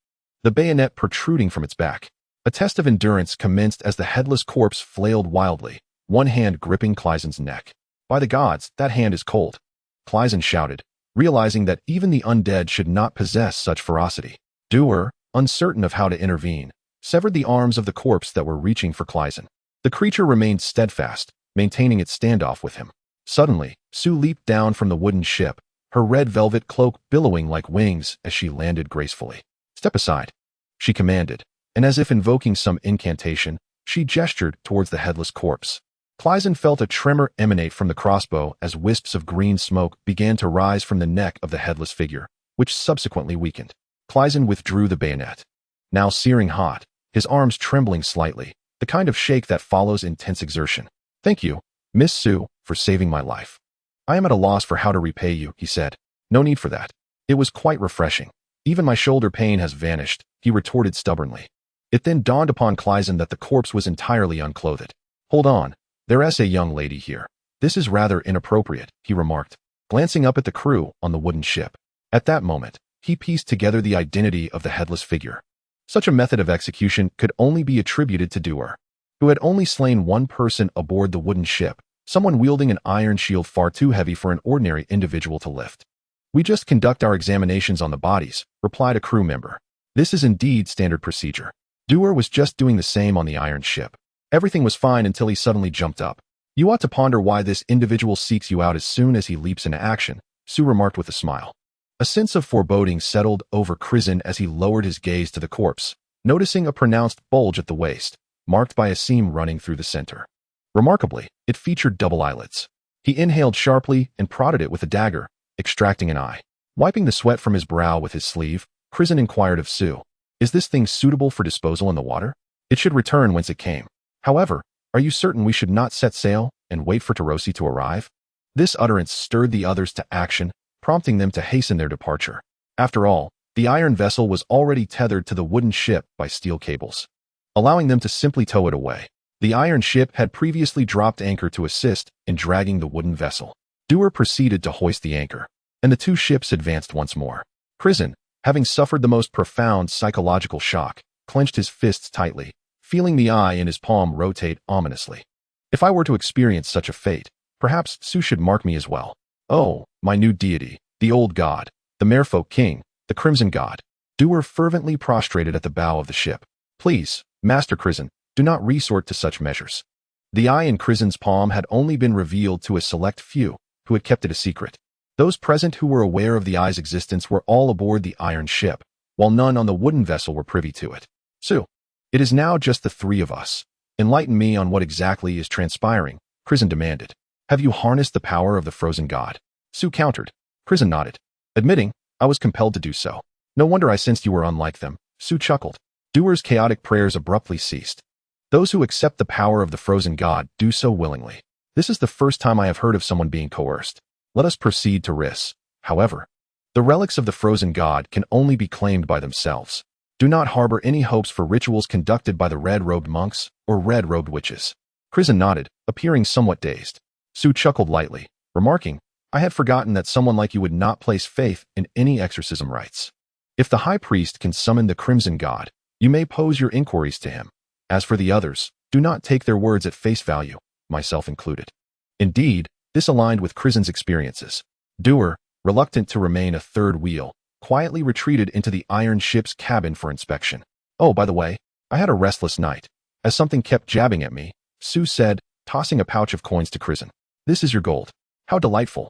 the bayonet protruding from its back. A test of endurance commenced as the headless corpse flailed wildly, one hand gripping Crisen's neck. "By the gods, that hand is cold," Crisen shouted, realizing that even the undead should not possess such ferocity. Dewar, uncertain of how to intervene, severed the arms of the corpse that were reaching for Crisen. The creature remained steadfast, maintaining its standoff with him. Suddenly, Sue leaped down from the wooden ship, her red velvet cloak billowing like wings as she landed gracefully. "Step aside," she commanded, and as if invoking some incantation, she gestured towards the headless corpse. Crisen felt a tremor emanate from the crossbow as wisps of green smoke began to rise from the neck of the headless figure, which subsequently weakened. Crisen withdrew the bayonet, now searing hot, his arms trembling slightly, the kind of shake that follows intense exertion. "Thank you, Miss Sue, for saving my life. I am at a loss for how to repay you," he said. "No need for that. It was quite refreshing. Even my shoulder pain has vanished," he retorted stubbornly. It then dawned upon Crisen that the corpse was entirely unclothed. "Hold on, there's a young lady here. This is rather inappropriate," he remarked, glancing up at the crew on the wooden ship. At that moment, he pieced together the identity of the headless figure. Such a method of execution could only be attributed to Dewar, who had only slain one person aboard the wooden ship, someone wielding an iron shield far too heavy for an ordinary individual to lift. "We just conduct our examinations on the bodies," replied a crew member. "This is indeed standard procedure." Dewar was just doing the same on the iron ship. Everything was fine until he suddenly jumped up. "You ought to ponder why this individual seeks you out as soon as he leaps into action," Sue remarked with a smile. A sense of foreboding settled over Crisen as he lowered his gaze to the corpse, noticing a pronounced bulge at the waist, marked by a seam running through the center. Remarkably, it featured double eyelids. He inhaled sharply and prodded it with a dagger, extracting an eye. Wiping the sweat from his brow with his sleeve, Crisen inquired of Sue, "Is this thing suitable for disposal in the water? It should return whence it came. However, are you certain we should not set sail and wait for Tarosi to arrive?" This utterance stirred the others to action, prompting them to hasten their departure. After all, the iron vessel was already tethered to the wooden ship by steel cables, allowing them to simply tow it away. The iron ship had previously dropped anchor to assist in dragging the wooden vessel. Dewar proceeded to hoist the anchor, and the two ships advanced once more. Crisen, having suffered the most profound psychological shock, clenched his fists tightly, feeling the eye in his palm rotate ominously. "If I were to experience such a fate, perhaps Sue should mark me as well. Oh, my new deity, the old god, the merfolk king, the crimson god." Dewar fervently prostrated at the bow of the ship. "Please, Master Crisen, do not resort to such measures." The eye in Crisen's palm had only been revealed to a select few, who had kept it a secret. Those present who were aware of the eye's existence were all aboard the iron ship, while none on the wooden vessel were privy to it. "Sue, it is now just the 3 of us, Enlighten me on what exactly is transpiring, Crisen demanded. Have you harnessed the power of the frozen god? Sue countered. Crisen nodded, admitting, I was compelled to do so. No wonder I sensed you were unlike them. Sue chuckled. Doer's chaotic prayers abruptly ceased. Those who accept the power of the frozen god do so willingly. This is the first time I have heard of someone being coerced. Let us proceed to Riss. However, the relics of the frozen god can only be claimed by themselves. Do not harbor any hopes for rituals conducted by the red-robed monks or red-robed witches. Crisen nodded, appearing somewhat dazed. Sue chuckled lightly, remarking, I had forgotten that someone like you would not place faith in any exorcism rites. If the high priest can summon the crimson god, you may pose your inquiries to him. As for the others, do not take their words at face value, myself included. Indeed, this aligned with Crisen's experiences. Doer, reluctant to remain a third wheel, quietly retreated into the iron ship's cabin for inspection. Oh, by the way, I had a restless night. As something kept jabbing at me, Sue said, tossing a pouch of coins to Crisen. This is your gold. How delightful.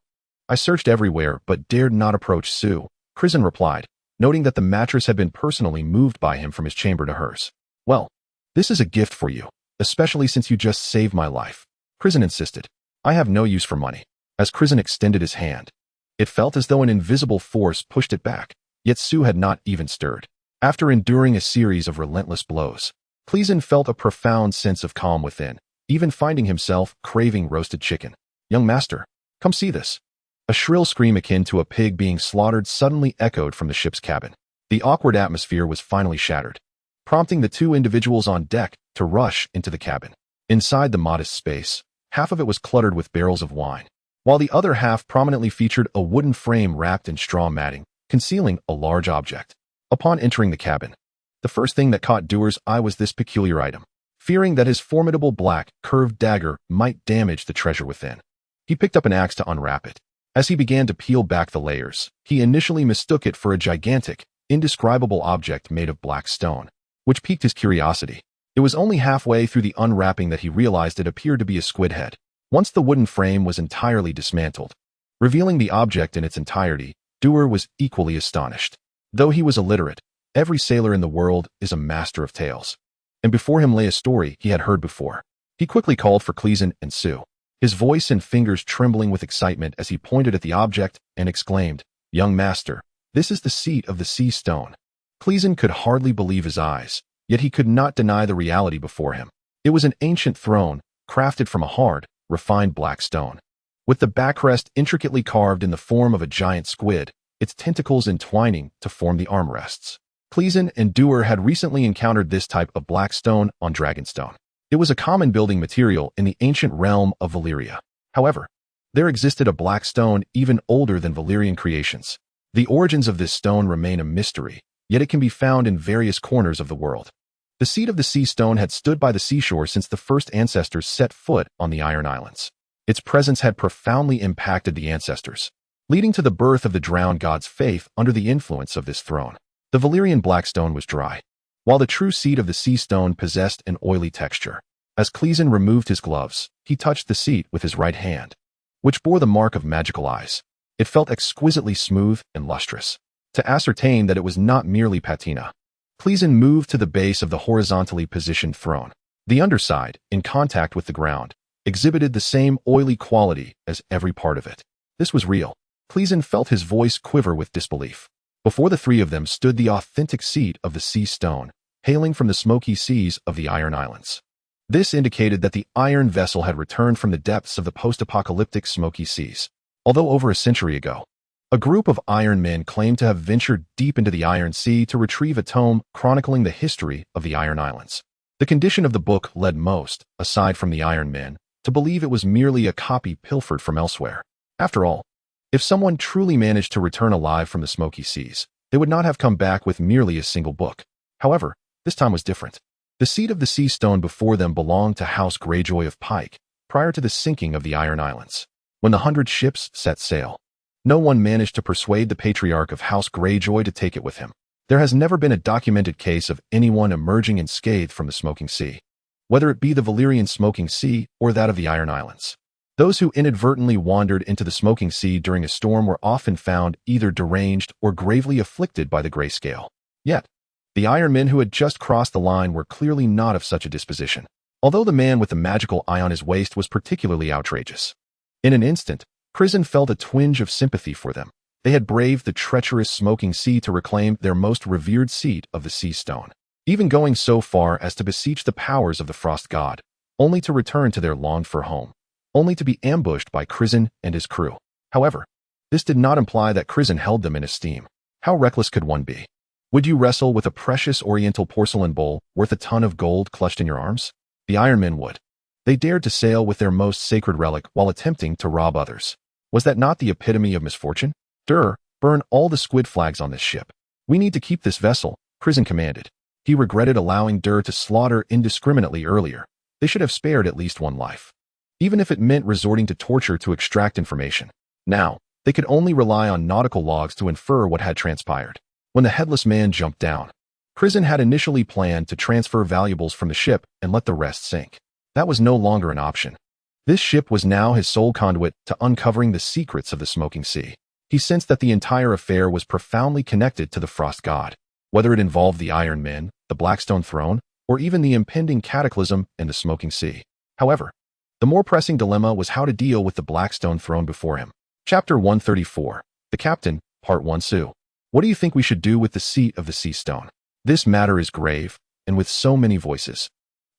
I searched everywhere but dared not approach Sue, Crisen replied, noting that the mattress had been personally moved by him from his chamber to hers. Well, this is a gift for you, especially since you just saved my life. Crisen insisted. I have no use for money. As Crisen extended his hand, it felt as though an invisible force pushed it back, yet Sue had not even stirred. After enduring a series of relentless blows, Crisen felt a profound sense of calm within, even finding himself craving roasted chicken. Young master, come see this. A shrill scream akin to a pig being slaughtered suddenly echoed from the ship's cabin. The awkward atmosphere was finally shattered, prompting the two individuals on deck to rush into the cabin. Inside the modest space, half of it was cluttered with barrels of wine, while the other half prominently featured a wooden frame wrapped in straw matting, concealing a large object. Upon entering the cabin, the first thing that caught Doer's eye was this peculiar item. Fearing that his formidable black, curved dagger might damage the treasure within, he picked up an axe to unwrap it. As he began to peel back the layers, he initially mistook it for a gigantic, indescribable object made of black stone, which piqued his curiosity. It was only halfway through the unwrapping that he realized it appeared to be a squid head. Once the wooden frame was entirely dismantled, revealing the object in its entirety, Doer was equally astonished. Though he was illiterate, every sailor in the world is a master of tales, and before him lay a story he had heard before. He quickly called for Crisen and Sue, his voice and fingers trembling with excitement as he pointed at the object and exclaimed, Young master, this is the seat of the sea stone. Crisen could hardly believe his eyes, yet he could not deny the reality before him. It was an ancient throne, crafted from a hard, refined black stone. With the backrest intricately carved in the form of a giant squid, its tentacles entwining to form the armrests. Crisen and Doer had recently encountered this type of black stone on Dragonstone. It was a common building material in the ancient realm of Valyria. However, there existed a black stone even older than Valyrian creations. The origins of this stone remain a mystery, yet it can be found in various corners of the world. The seat of the sea stone had stood by the seashore since the first ancestors set foot on the Iron Islands. Its presence had profoundly impacted the ancestors, leading to the birth of the drowned god's faith under the influence of this throne. The Valyrian blackstone was dry, while the true seat of the sea stone possessed an oily texture. As Crisen removed his gloves, he touched the seat with his right hand, which bore the mark of magical eyes. It felt exquisitely smooth and lustrous. To ascertain that it was not merely patina, Crisen moved to the base of the horizontally positioned throne. The underside, in contact with the ground, exhibited the same oily quality as every part of it. This was real. Crisen felt his voice quiver with disbelief. Before the three of them stood the authentic seat of the sea stone, hailing from the smoky seas of the Iron Islands. This indicated that the iron vessel had returned from the depths of the post-apocalyptic smoky seas. Although over a century ago, a group of iron men claimed to have ventured deep into the Iron Sea to retrieve a tome chronicling the history of the Iron Islands. The condition of the book led most, aside from the Iron Men, to believe it was merely a copy pilfered from elsewhere. After all, if someone truly managed to return alive from the smoky seas, they would not have come back with merely a single book. However, this time was different. The seat of the sea stone before them belonged to House Greyjoy of Pike, prior to the sinking of the Iron Islands. When the 100 ships set sail, no one managed to persuade the patriarch of House Greyjoy to take it with him. There has never been a documented case of anyone emerging unscathed from the smoking sea, whether it be the Valyrian smoking sea or that of the Iron Islands. Those who inadvertently wandered into the smoking sea during a storm were often found either deranged or gravely afflicted by the grayscale. Yet, the Iron Men who had just crossed the line were clearly not of such a disposition. although the man with the magical eye on his waist was particularly outrageous. In an instant, Crisen felt a twinge of sympathy for them. They had braved the treacherous smoking sea to reclaim their most revered seat of the sea stone, even going so far as to beseech the powers of the frost god, only to return to their longed-for home, only to be ambushed by Crisen and his crew. However, this did not imply that Crisen held them in esteem. How reckless could one be? Would you wrestle with a precious oriental porcelain bowl worth a ton of gold clutched in your arms? The Ironmen would. They dared to sail with their most sacred relic while attempting to rob others. Was that not the epitome of misfortune? Burn all the squid flags on this ship. We need to keep this vessel, Crisen commanded. He regretted allowing to slaughter indiscriminately earlier. They should have spared at least one life, even if it meant resorting to torture to extract information. Now, they could only rely on nautical logs to infer what had transpired. When the headless man jumped down, Crisen had initially planned to transfer valuables from the ship and let the rest sink. That was no longer an option. This ship was now his sole conduit to uncovering the secrets of the smoking sea. He sensed that the entire affair was profoundly connected to the frost god, whether it involved the Iron Men, the Blackstone throne, or even the impending cataclysm in the smoking sea. However, the more pressing dilemma was how to deal with the Blackstone throne before him. Chapter 134, The Captain, Part 1. Sue, what do you think we should do with the seat of the sea stone? This matter is grave, and with so many voices.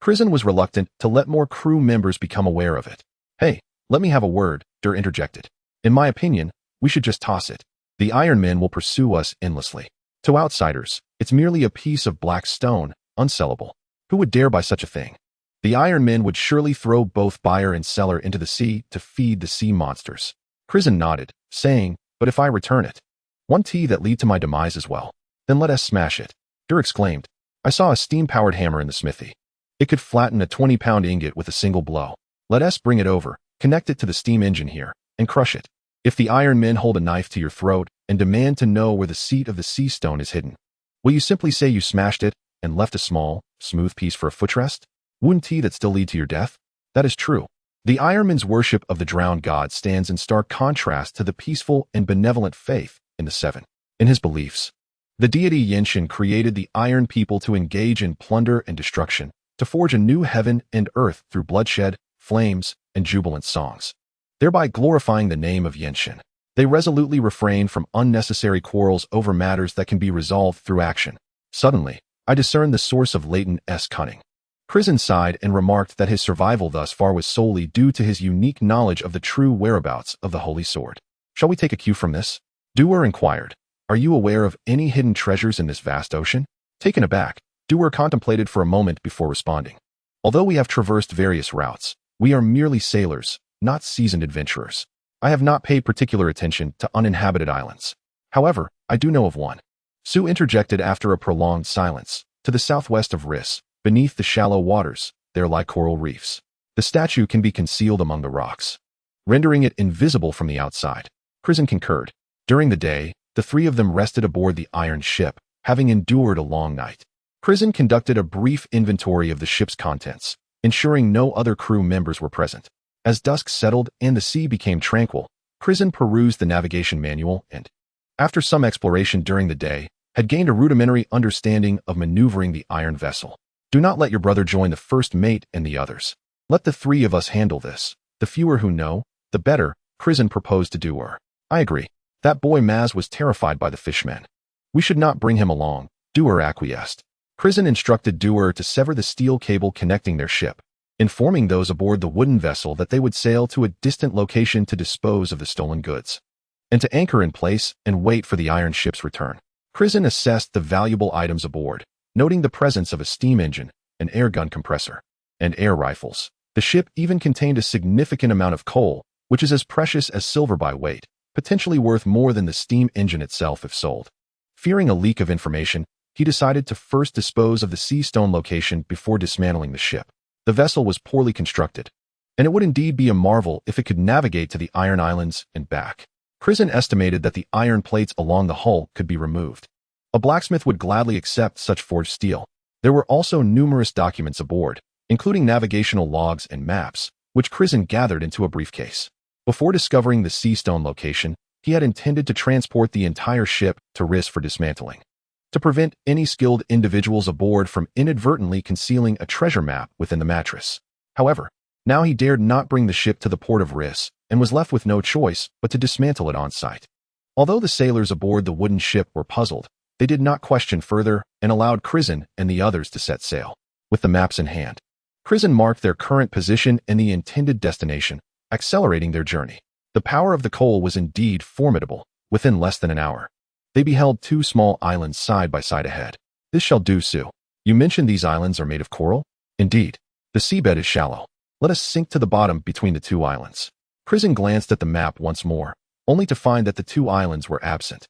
Crisen was reluctant to let more crew members become aware of it. Hey, let me have a word, interjected. In my opinion, we should just toss it. The Iron Men will pursue us endlessly. To outsiders, it's merely a piece of black stone, unsellable. Who would dare buy such a thing? The Iron Men would surely throw both buyer and seller into the sea to feed the sea monsters. Crisen nodded, saying, but if I return it, one tea that lead to my demise as well, then let us smash it. Exclaimed, I saw a steam-powered hammer in the smithy. It could flatten a 20-pound ingot with a single blow. Let us bring it over, connect it to the steam engine here, and crush it. If the Iron Men hold a knife to your throat and demand to know where the seat of the sea stone is hidden, will you simply say you smashed it and left a small, smooth piece for a footrest? Wouldn't that still lead to your death? That is true. The Iron Men's worship of the drowned god stands in stark contrast to the peaceful and benevolent faith in the Seven. In his beliefs, the deity Yenshin created the Iron people to engage in plunder and destruction, to forge a new heaven and earth through bloodshed, flames, and jubilant songs, thereby glorifying the name of Yenshin. They resolutely refrain from unnecessary quarrels over matters that can be resolved through action. Suddenly, I discerned the source of Leighton's cunning. Crisen sighed and remarked that his survival thus far was solely due to his unique knowledge of the true whereabouts of the Holy Sword. Shall we take a cue from this? Dewar inquired. Are you aware of any hidden treasures in this vast ocean? Taken aback, Dewar contemplated for a moment before responding. Although we have traversed various routes, we are merely sailors, not seasoned adventurers. I have not paid particular attention to uninhabited islands. However, I do know of one. Sue interjected after a prolonged silence. To the southwest of Riss, beneath the shallow waters, there lie coral reefs. The statue can be concealed among the rocks, rendering it invisible from the outside. Crisen concurred. During the day, the three of them rested aboard the iron ship, having endured a long night. Crisen conducted a brief inventory of the ship's contents, ensuring no other crew members were present. As dusk settled and the sea became tranquil, Crisen perused the navigation manual and, after some exploration during the day, had gained a rudimentary understanding of maneuvering the iron vessel. Do not let your brother join the first mate and the others. Let the three of us handle this. The fewer who know, the better, Crisen proposed to Dewar. I agree. That boy Maz was terrified by the fishmen. We should not bring him along, Dewar acquiesced. Crisen instructed Dewar to sever the steel cable connecting their ship, informing those aboard the wooden vessel that they would sail to a distant location to dispose of the stolen goods, and to anchor in place and wait for the iron ship's return. Crisen assessed the valuable items aboard, noting the presence of a steam engine, an air gun compressor, and air rifles. The ship even contained a significant amount of coal, which is as precious as silver by weight, potentially worth more than the steam engine itself if sold. Fearing a leak of information, he decided to first dispose of the sea stone location before dismantling the ship. The vessel was poorly constructed, and it would indeed be a marvel if it could navigate to the Iron Islands and back. Crisen estimated that the iron plates along the hull could be removed. A blacksmith would gladly accept such forged steel. There were also numerous documents aboard, including navigational logs and maps, which Crisen gathered into a briefcase. Before discovering the sea stone location, he had intended to transport the entire ship to Riss for dismantling. to prevent any skilled individuals aboard from inadvertently concealing a treasure map within the mattress. However, now he dared not bring the ship to the port of Riss and was left with no choice but to dismantle it on site. Although the sailors aboard the wooden ship were puzzled, they did not question further and allowed Crisen and the others to set sail. With the maps in hand, Crisen marked their current position and the intended destination, accelerating their journey. The power of the coal was indeed formidable. Within less than an hour, they beheld two small islands side by side ahead. This shall do, Sue. You mentioned these islands are made of coral? Indeed. The seabed is shallow. Let us sink to the bottom between the two islands. Crisen glanced at the map once more, only to find that the two islands were absent,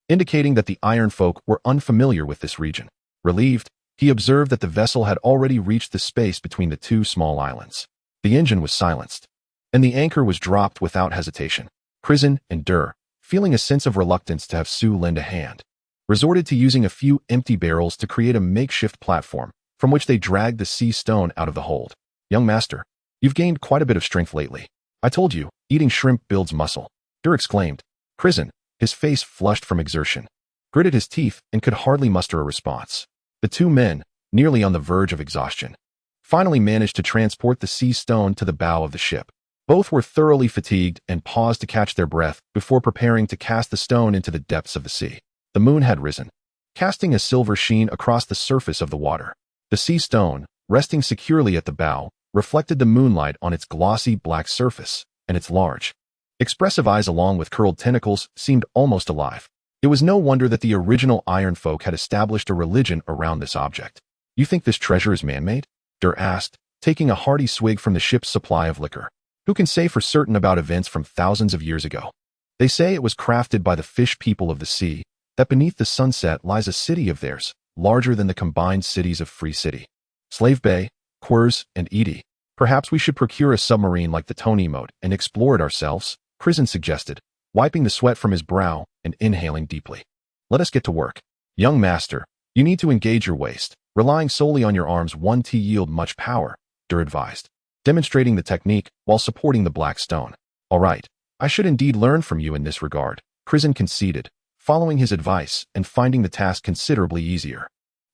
indicating that the Iron Folk were unfamiliar with this region. Relieved, he observed that the vessel had already reached the space between the two small islands. The engine was silenced, and the anchor was dropped without hesitation. Crisen and Dur, feeling a sense of reluctance to have Sue lend a hand, resorted to using a few empty barrels to create a makeshift platform from which they dragged the sea stone out of the hold. Young master, you've gained quite a bit of strength lately. I told you, eating shrimp builds muscle. Dur exclaimed. Crisen, his face flushed from exertion, gritted his teeth and could hardly muster a response. The two men, nearly on the verge of exhaustion, finally managed to transport the sea stone to the bow of the ship. Both were thoroughly fatigued and paused to catch their breath before preparing to cast the stone into the depths of the sea. The moon had risen, casting a silver sheen across the surface of the water. The sea stone, resting securely at the bow, reflected the moonlight on its glossy black surface, and its large, expressive eyes along with curled tentacles seemed almost alive. It was no wonder that the original Iron Folk had established a religion around this object. You think this treasure is man-made? Dur asked, taking a hearty swig from the ship's supply of liquor. Who can say for certain about events from thousands of years ago? They say it was crafted by the fish people of the sea, that beneath the sunset lies a city of theirs, larger than the combined cities of Free City, Slave Bay, Quers, and Edie. Perhaps we should procure a submarine like the Tony Moat and explore it ourselves, Crisen suggested, wiping the sweat from his brow and inhaling deeply. Let us get to work. Young master, you need to engage your waist. Relying solely on your arms won't yield much power, Dur advised, demonstrating the technique while supporting the black stone. All right, I should indeed learn from you in this regard, Crisen conceded, following his advice and finding the task considerably easier.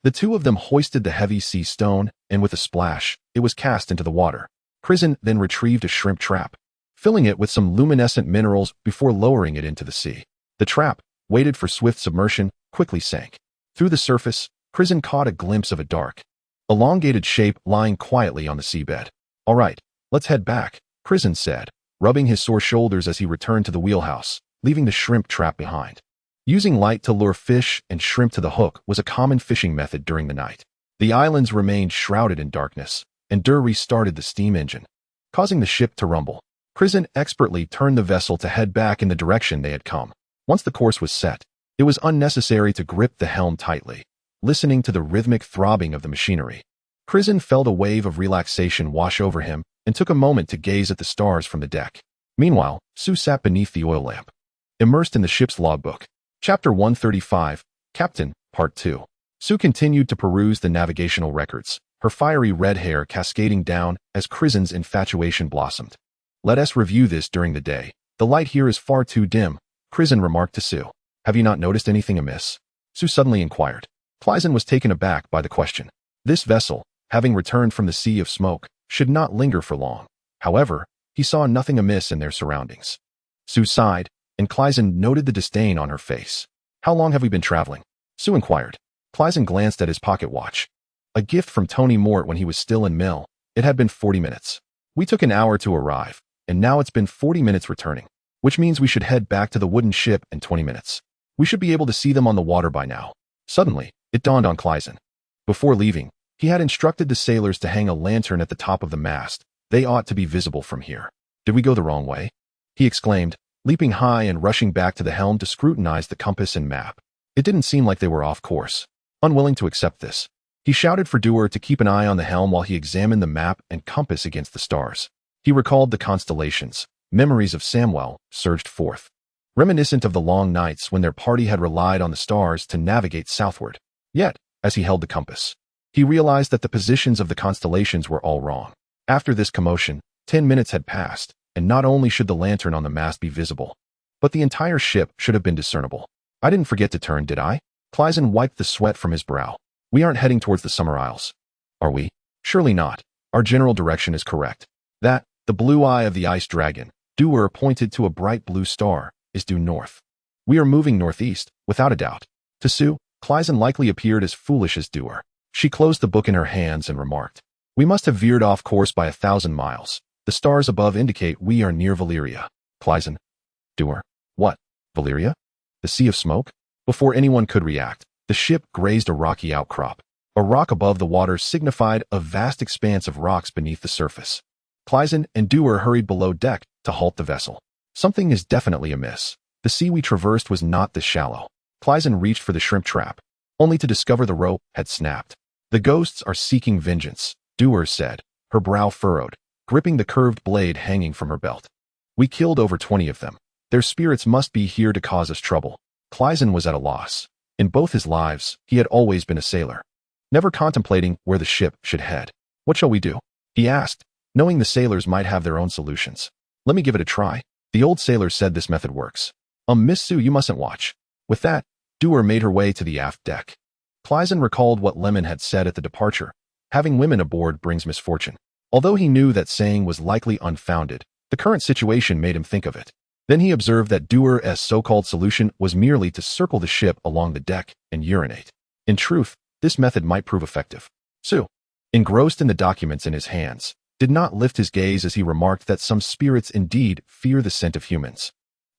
The two of them hoisted the heavy sea stone, and with a splash, it was cast into the water. Crisen then retrieved a shrimp trap, filling it with some luminescent minerals before lowering it into the sea. The trap, weighted for swift submersion, quickly sank. Through the surface, Crisen caught a glimpse of a dark, elongated shape lying quietly on the seabed. All right, let's head back, Crisen said, rubbing his sore shoulders as he returned to the wheelhouse, leaving the shrimp trap behind. Using light to lure fish and shrimp to the hook was a common fishing method during the night. The islands remained shrouded in darkness, and Dur restarted the steam engine, causing the ship to rumble. Crisen expertly turned the vessel to head back in the direction they had come. Once the course was set, it was unnecessary to grip the helm tightly, listening to the rhythmic throbbing of the machinery. Crisen felt a wave of relaxation wash over him and took a moment to gaze at the stars from the deck. Meanwhile, Sue sat beneath the oil lamp, immersed in the ship's logbook. Chapter 135, Captain, Part 2. Sue continued to peruse the navigational records, her fiery red hair cascading down as Crisen's infatuation blossomed. Let us review this during the day. The light here is far too dim, Crisen remarked to Sue. Have you not noticed anything amiss? Sue suddenly inquired. Crisen was taken aback by the question. This vessel, having returned from the sea of smoke, should not linger for long. However, he saw nothing amiss in their surroundings. Sue sighed, and Crisen noted the disdain on her face. How long have we been traveling? Sue inquired. Crisen glanced at his pocket watch. A gift from Tony Mort when he was still in Mill. It had been 40 minutes. We took an hour to arrive, and now it's been 40 minutes returning, which means we should head back to the wooden ship in 20 minutes. We should be able to see them on the water by now. Suddenly, it dawned on Crisen. Before leaving, he had instructed the sailors to hang a lantern at the top of the mast. They ought to be visible from here. Did we go the wrong way? He exclaimed, leaping high and rushing back to the helm to scrutinize the compass and map. It didn't seem like they were off course. Unwilling to accept this, he shouted for Dur to keep an eye on the helm while he examined the map and compass against the stars. He recalled the constellations. Memories of Samwell surged forth, reminiscent of the long nights when their party had relied on the stars to navigate southward. Yet, as he held the compass, he realized that the positions of the constellations were all wrong. After this commotion, 10 minutes had passed, and not only should the lantern on the mast be visible, but the entire ship should have been discernible. I didn't forget to turn, did I? Clisen wiped the sweat from his brow. We aren't heading towards the Summer Isles. Are we? Surely not. Our general direction is correct. That, the blue eye of the ice dragon, Doer pointed to a bright blue star, is due north. We are moving northeast, without a doubt. To Sue, Clisen likely appeared as foolish as Doer. She closed the book in her hands and remarked, "We must have veered off course by 1,000 miles. The stars above indicate we are near Valyria." Clisen. Doer. What? Valyria? The Sea of Smoke? Before anyone could react, the ship grazed a rocky outcrop. A rock above the water signified a vast expanse of rocks beneath the surface. Clisen and Doer hurried below deck to halt the vessel. Something is definitely amiss. The sea we traversed was not this shallow. Clisen reached for the shrimp trap, only to discover the rope had snapped. "The ghosts are seeking vengeance," Doer said, her brow furrowed, gripping the curved blade hanging from her belt. "We killed over 20 of them. Their spirits must be here to cause us trouble." Clisen was at a loss. In both his lives, he had always been a sailor, never contemplating where the ship should head. "What shall we do?" he asked, knowing the sailors might have their own solutions. "Let me give it a try. The old sailor said this method works. Miss Sue, you mustn't watch." With that, Doer made her way to the aft deck. Clisen recalled what Lemon had said at the departure. Having women aboard brings misfortune. Although he knew that saying was likely unfounded, the current situation made him think of it. Then he observed that Doer's so-called solution was merely to circle the ship along the deck and urinate. In truth, this method might prove effective. Sue, engrossed in the documents in his hands, did not lift his gaze as he remarked that some spirits indeed fear the scent of humans.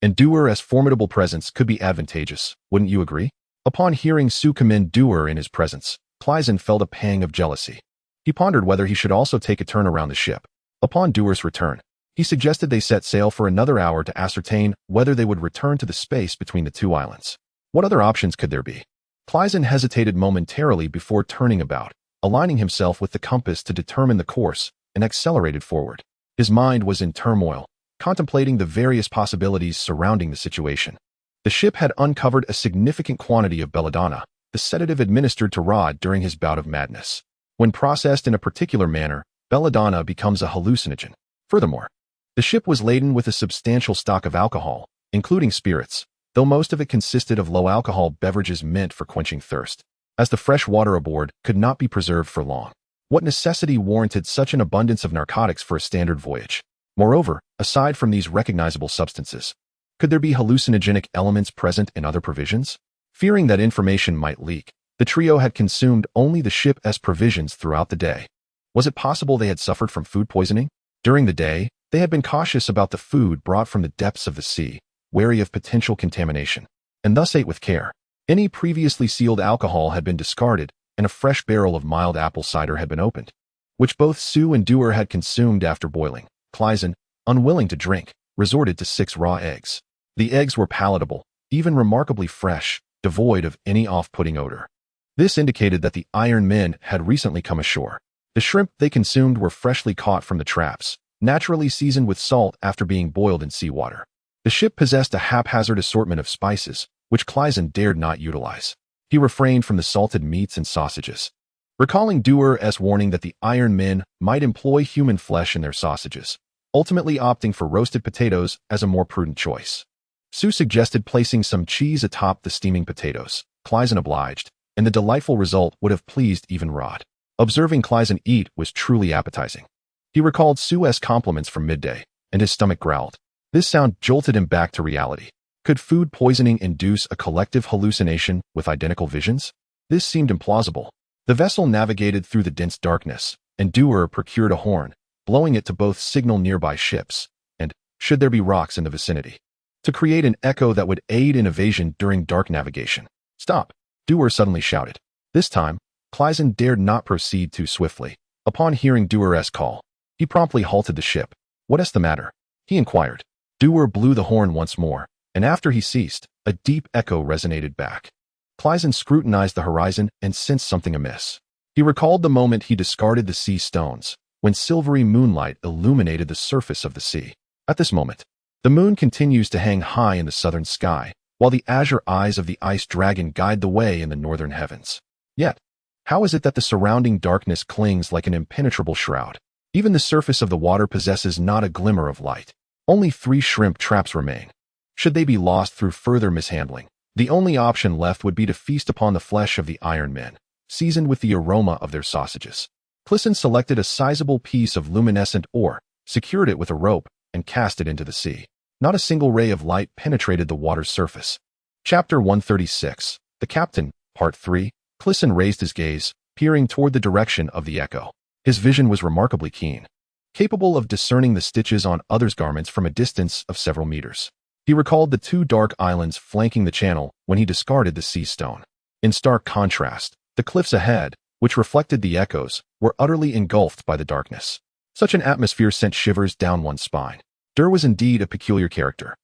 And Doer's formidable presence could be advantageous, wouldn't you agree? Upon hearing Sue commend Doer in his presence, Clisen felt a pang of jealousy. He pondered whether he should also take a turn around the ship. Upon Doer's return, he suggested they set sail for another hour to ascertain whether they would return to the space between the two islands. What other options could there be? Clisen hesitated momentarily before turning about, aligning himself with the compass to determine the course, and accelerated forward. His mind was in turmoil, contemplating the various possibilities surrounding the situation. The ship had uncovered a significant quantity of belladonna, the sedative administered to Rod during his bout of madness. When processed in a particular manner, belladonna becomes a hallucinogen. Furthermore, the ship was laden with a substantial stock of alcohol, including spirits, though most of it consisted of low-alcohol beverages meant for quenching thirst, as the fresh water aboard could not be preserved for long. What necessity warranted such an abundance of narcotics for a standard voyage? Moreover, aside from these recognizable substances, could there be hallucinogenic elements present in other provisions? Fearing that information might leak, the trio had consumed only the ship's provisions throughout the day. Was it possible they had suffered from food poisoning? During the day, they had been cautious about the food brought from the depths of the sea, wary of potential contamination, and thus ate with care. Any previously sealed alcohol had been discarded, and a fresh barrel of mild apple cider had been opened, which both Sue and Doer had consumed after boiling. Clisen, unwilling to drink, resorted to 6 raw eggs. The eggs were palatable, even remarkably fresh, devoid of any off-putting odor. This indicated that the Iron Men had recently come ashore. The shrimp they consumed were freshly caught from the traps, naturally seasoned with salt after being boiled in seawater. The ship possessed a haphazard assortment of spices, which Clisen dared not utilize. He refrained from the salted meats and sausages, recalling Doer's warning that the Iron Men might employ human flesh in their sausages, ultimately opting for roasted potatoes as a more prudent choice. Sue suggested placing some cheese atop the steaming potatoes. Clisen obliged, and the delightful result would have pleased even Rod. Observing Clisen eat was truly appetizing. He recalled Sue's compliments from midday, and his stomach growled. This sound jolted him back to reality. Could food poisoning induce a collective hallucination with identical visions? This seemed implausible. The vessel navigated through the dense darkness, and Doer procured a horn, blowing it to both signal nearby ships, and, should there be rocks in the vicinity, to create an echo that would aid in evasion during dark navigation. "Stop!" Doer suddenly shouted. This time, Clisen dared not proceed too swiftly. Upon hearing Doer's call, he promptly halted the ship. "What is the matter?" he inquired. Doer blew the horn once more, and after he ceased, a deep echo resonated back. Clisen scrutinized the horizon and sensed something amiss. He recalled the moment he discarded the sea stones, when silvery moonlight illuminated the surface of the sea. At this moment, the moon continues to hang high in the southern sky, while the azure eyes of the ice dragon guide the way in the northern heavens. Yet, how is it that the surrounding darkness clings like an impenetrable shroud? Even the surface of the water possesses not a glimmer of light. Only 3 shrimp traps remain. Should they be lost through further mishandling, The only option left would be to feast upon the flesh of the Iron Men, seasoned with the aroma of their sausages. Crisen selected a sizable piece of luminescent ore, secured it with a rope, and cast it into the sea. Not a single ray of light penetrated the water's surface. Chapter 136. The Captain, Part 3. Crisen raised his gaze, peering toward the direction of the echo. His vision was remarkably keen, capable of discerning the stitches on others' garments from a distance of several meters. He recalled the two dark islands flanking the channel when he discarded the sea stone. In stark contrast, the cliffs ahead, which reflected the echoes, were utterly engulfed by the darkness. Such an atmosphere sent shivers down one's spine. Dur was indeed a peculiar character,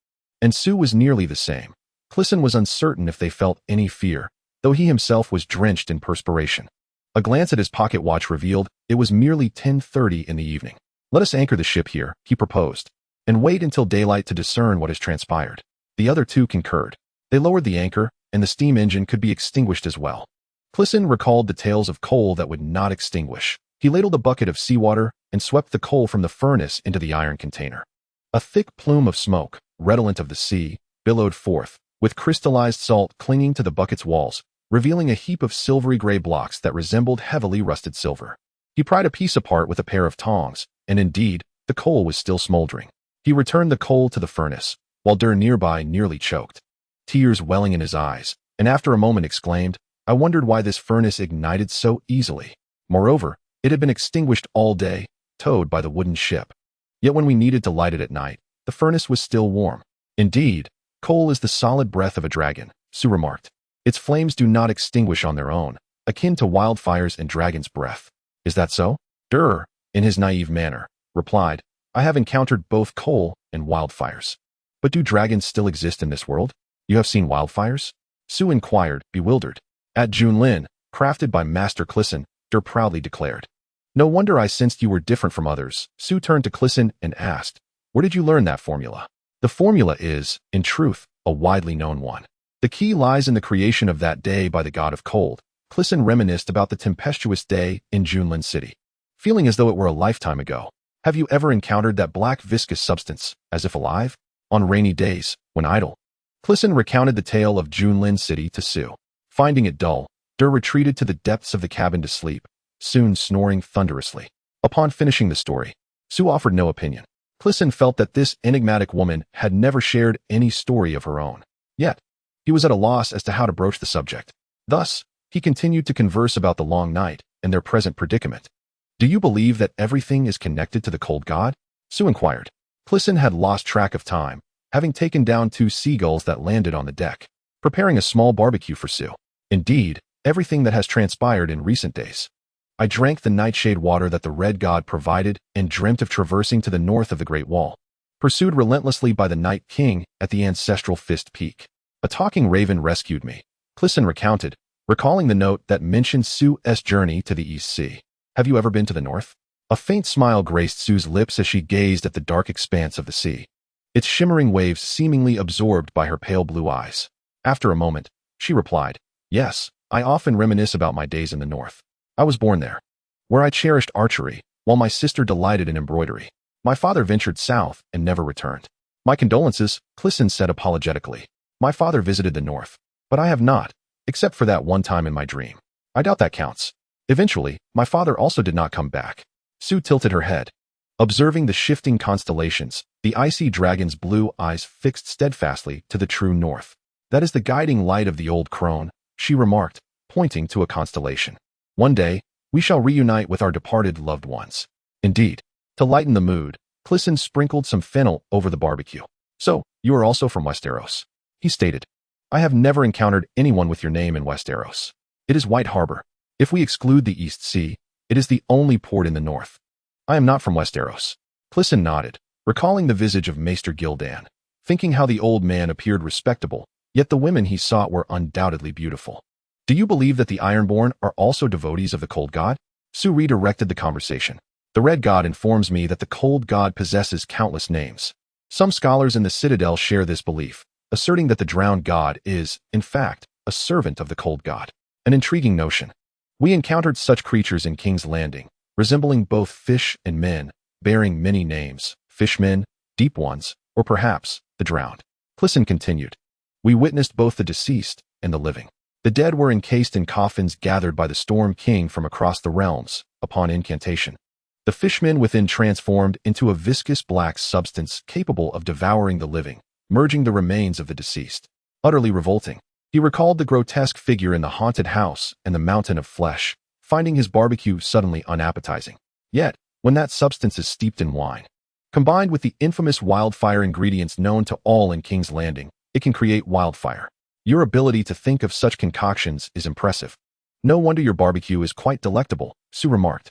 and Sue was nearly the same. Crisen was uncertain if they felt any fear, though he himself was drenched in perspiration. A glance at his pocket watch revealed it was merely 10:30 in the evening. "Let us anchor the ship here," he proposed, "and wait until daylight to discern what has transpired." The other two concurred. They lowered the anchor, and the steam engine could be extinguished as well. Crisen recalled the tales of coal that would not extinguish. He ladled a bucket of seawater and swept the coal from the furnace into the iron container. A thick plume of smoke, redolent of the sea, billowed forth, with crystallized salt clinging to the bucket's walls, revealing a heap of silvery gray blocks that resembled heavily rusted silver. He pried a piece apart with a pair of tongs, and indeed, the coal was still smoldering. He returned the coal to the furnace, while Dur nearby nearly choked, tears welling in his eyes, and after a moment exclaimed, "I wondered why this furnace ignited so easily." Moreover, it had been extinguished all day, towed by the wooden ship. Yet when we needed to light it at night, the furnace was still warm. "Indeed, coal is the solid breath of a dragon," Sue remarked. "Its flames do not extinguish on their own, akin to wildfires and dragon's breath." "Is that so?" Dur, in his naive manner, replied, "I have encountered both coal and wildfires." "But do dragons still exist in this world? You have seen wildfires?" Sue inquired, bewildered. "At Junlin, crafted by Master Crisen," Dur proudly declared. "No wonder I sensed you were different from others." Sue turned to Crisen and asked, "Where did you learn that formula?" "The formula is, in truth, a widely known one. The key lies in the creation of that day by the god of cold." Crisen reminisced about the tempestuous day in Junlin City, feeling as though it were a lifetime ago. "Have you ever encountered that black viscous substance, as if alive, on rainy days, when idle?" Crisen recounted the tale of Junlin City to Sue. Finding it dull, Dur retreated to the depths of the cabin to sleep, soon snoring thunderously. Upon finishing the story, Sue offered no opinion. Crisen felt that this enigmatic woman had never shared any story of her own. Yet, he was at a loss as to how to broach the subject. Thus, he continued to converse about the long night and their present predicament. "Do you believe that everything is connected to the cold god?" Sue inquired. Crisen had lost track of time, having taken down 2 seagulls that landed on the deck, preparing a small barbecue for Sue. "Indeed, everything that has transpired in recent days. I drank the nightshade water that the Red God provided and dreamt of traversing to the north of the Great Wall, pursued relentlessly by the Night King at the ancestral Fist Peak. A talking raven rescued me," Crisen recounted, recalling the note that mentioned Sue's journey to the East Sea. "Have you ever been to the north?" A faint smile graced Sue's lips as she gazed at the dark expanse of the sea, its shimmering waves seemingly absorbed by her pale blue eyes. After a moment, she replied, "Yes, I often reminisce about my days in the north. I was born there, where I cherished archery, while my sister delighted in embroidery. My father ventured south and never returned." "My condolences," Crisen said apologetically. "My father visited the north, but I have not, except for that one time in my dream. I doubt that counts. Eventually, my father also did not come back." Sue tilted her head, observing the shifting constellations, the icy dragon's blue eyes fixed steadfastly to the true north. "That is the guiding light of the old crone," she remarked, pointing to a constellation. "One day, we shall reunite with our departed loved ones." Indeed, to lighten the mood, Crisen sprinkled some fennel over the barbecue. "So, you are also from Westeros," he stated. "I have never encountered anyone with your name in Westeros. It is White Harbor. If we exclude the East Sea, it is the only port in the north." "I am not from Westeros." Crisen nodded, recalling the visage of Maester Gildan, thinking how the old man appeared respectable, yet the women he sought were undoubtedly beautiful. "Do you believe that the Ironborn are also devotees of the Cold God?" Sue redirected the conversation. "The Red God informs me that the Cold God possesses countless names. Some scholars in the Citadel share this belief, asserting that the drowned god is, in fact, a servant of the Cold God. An intriguing notion. We encountered such creatures in King's Landing, resembling both fish and men, bearing many names, fishmen, deep ones, or perhaps the drowned." Crisen continued, We witnessed both the deceased and the living. The dead were encased in coffins gathered by the Storm King from across the realms, upon incantation. The fishmen within transformed into a viscous black substance capable of devouring the living, merging the remains of the deceased. Utterly revolting. He recalled the grotesque figure in the haunted house and the mountain of flesh, finding his barbecue suddenly unappetizing. Yet, when that substance is steeped in wine, combined with the infamous wildfire ingredients known to all in King's Landing, it can create wildfire. Your ability to think of such concoctions is impressive. No wonder your barbecue is quite delectable, Sue remarked.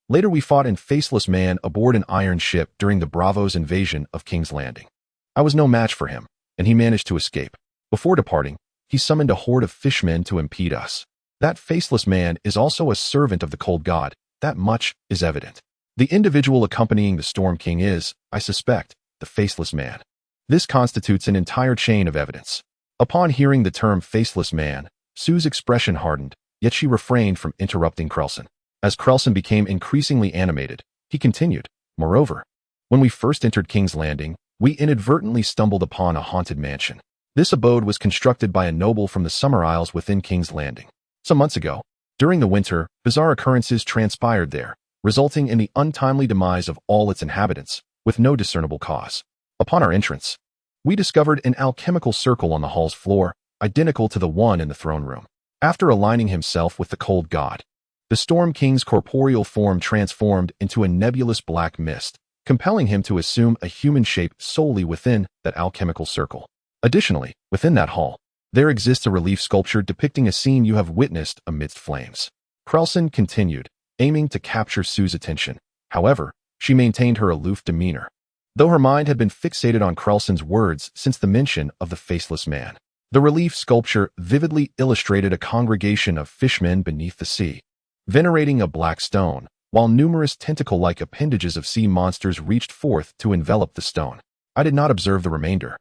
Later we fought a faceless man aboard an iron ship during the Bravo's invasion of King's Landing. I was no match for him, and he managed to escape. Before departing, he summoned a horde of fishmen to impede us. That faceless man is also a servant of the cold god, that much is evident. The individual accompanying the Storm King is, I suspect, the faceless man. This constitutes an entire chain of evidence. Upon hearing the term faceless man, Sue's expression hardened, yet she refrained from interrupting Crisen. As Crisen became increasingly animated, he continued, moreover, when we first entered King's Landing, we inadvertently stumbled upon a haunted mansion. This abode was constructed by a noble from the Summer Isles within King's Landing. Some months ago, during the winter, bizarre occurrences transpired there, resulting in the untimely demise of all its inhabitants, with no discernible cause. Upon our entrance, we discovered an alchemical circle on the hall's floor, identical to the one in the throne room. After aligning himself with the cold god, the Storm King's corporeal form transformed into a nebulous black mist, compelling him to assume a human shape solely within that alchemical circle. Additionally, within that hall, there exists a relief sculpture depicting a scene you have witnessed amidst flames. Crisen continued, aiming to capture Sue's attention. However, she maintained her aloof demeanor, though her mind had been fixated on Crisen's words since the mention of the faceless man. The relief sculpture vividly illustrated a congregation of fishmen beneath the sea, venerating a black stone, while numerous tentacle-like appendages of sea monsters reached forth to envelop the stone. I did not observe the remainder.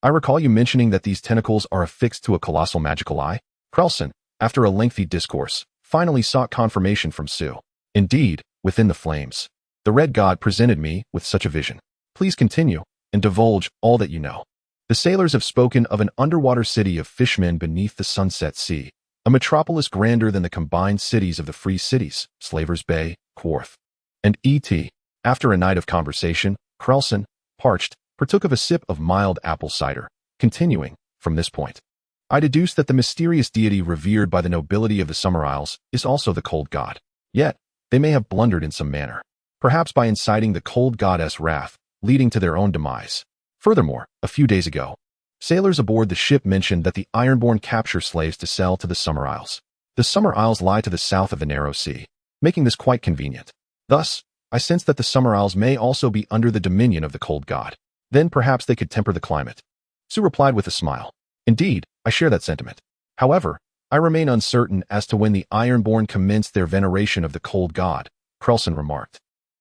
I recall you mentioning that these tentacles are affixed to a colossal magical eye. Crisen, after a lengthy discourse, finally sought confirmation from Sue. Indeed, within the flames, the Red God presented me with such a vision. Please continue, and divulge all that you know. The sailors have spoken of an underwater city of fishmen beneath the sunset sea, a metropolis grander than the combined cities of the free cities, Slaver's Bay, Quarth, and E.T. After a night of conversation, Crisen, parched, partook of a sip of mild apple cider, continuing, from this point, I deduce that the mysterious deity revered by the nobility of the Summer Isles is also the cold god. Yet, they may have blundered in some manner, perhaps by inciting the cold goddess' wrath, leading to their own demise. Furthermore, a few days ago, sailors aboard the ship mentioned that the Ironborn capture slaves to sell to the Summer Isles. The Summer Isles lie to the south of the Narrow Sea, making this quite convenient. Thus, I sense that the Summer Isles may also be under the dominion of the cold god. Then perhaps they could temper the climate. Sue replied with a smile. Indeed, I share that sentiment. However, I remain uncertain as to when the Ironborn commenced their veneration of the cold god, Crisen remarked.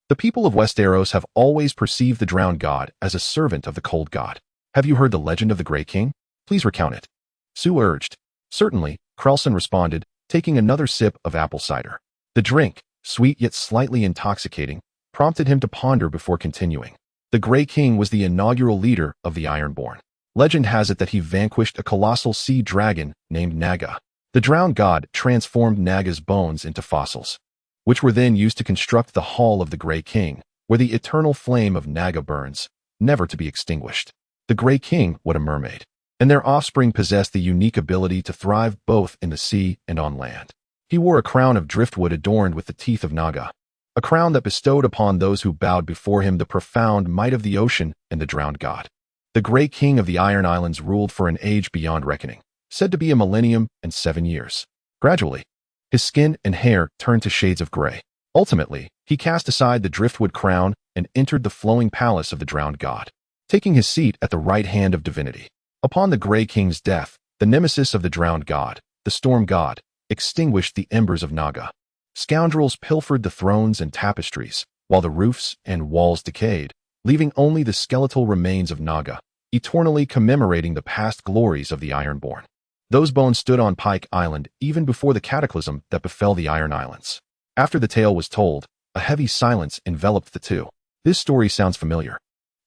The people of Westeros have always perceived the drowned god as a servant of the cold god. Have you heard the legend of the Grey King? Please recount it. Sue urged. Certainly, Crisen responded, taking another sip of apple cider. The drink, sweet yet slightly intoxicating, prompted him to ponder before continuing. The Grey King was the inaugural leader of the Ironborn. Legend has it that he vanquished a colossal sea dragon named Naga. The drowned god transformed Naga's bones into fossils, which were then used to construct the Hall of the Grey King, where the eternal flame of Naga burns, never to be extinguished. The Grey King was a mermaid, and their offspring possessed the unique ability to thrive both in the sea and on land. He wore a crown of driftwood adorned with the teeth of Naga, a crown that bestowed upon those who bowed before him the profound might of the ocean and the drowned god. The Grey King of the Iron Islands ruled for an age beyond reckoning, said to be a millennium and 7 years. Gradually, his skin and hair turned to shades of gray. Ultimately, he cast aside the driftwood crown and entered the flowing palace of the drowned god, taking his seat at the right hand of divinity. Upon the Grey King's death, the nemesis of the drowned god, the storm god, extinguished the embers of Naga. Scoundrels pilfered the thrones and tapestries, while the roofs and walls decayed, leaving only the skeletal remains of Naga, eternally commemorating the past glories of the Ironborn. Those bones stood on Pike Island even before the cataclysm that befell the Iron Islands. After the tale was told, a heavy silence enveloped the two. This story sounds familiar.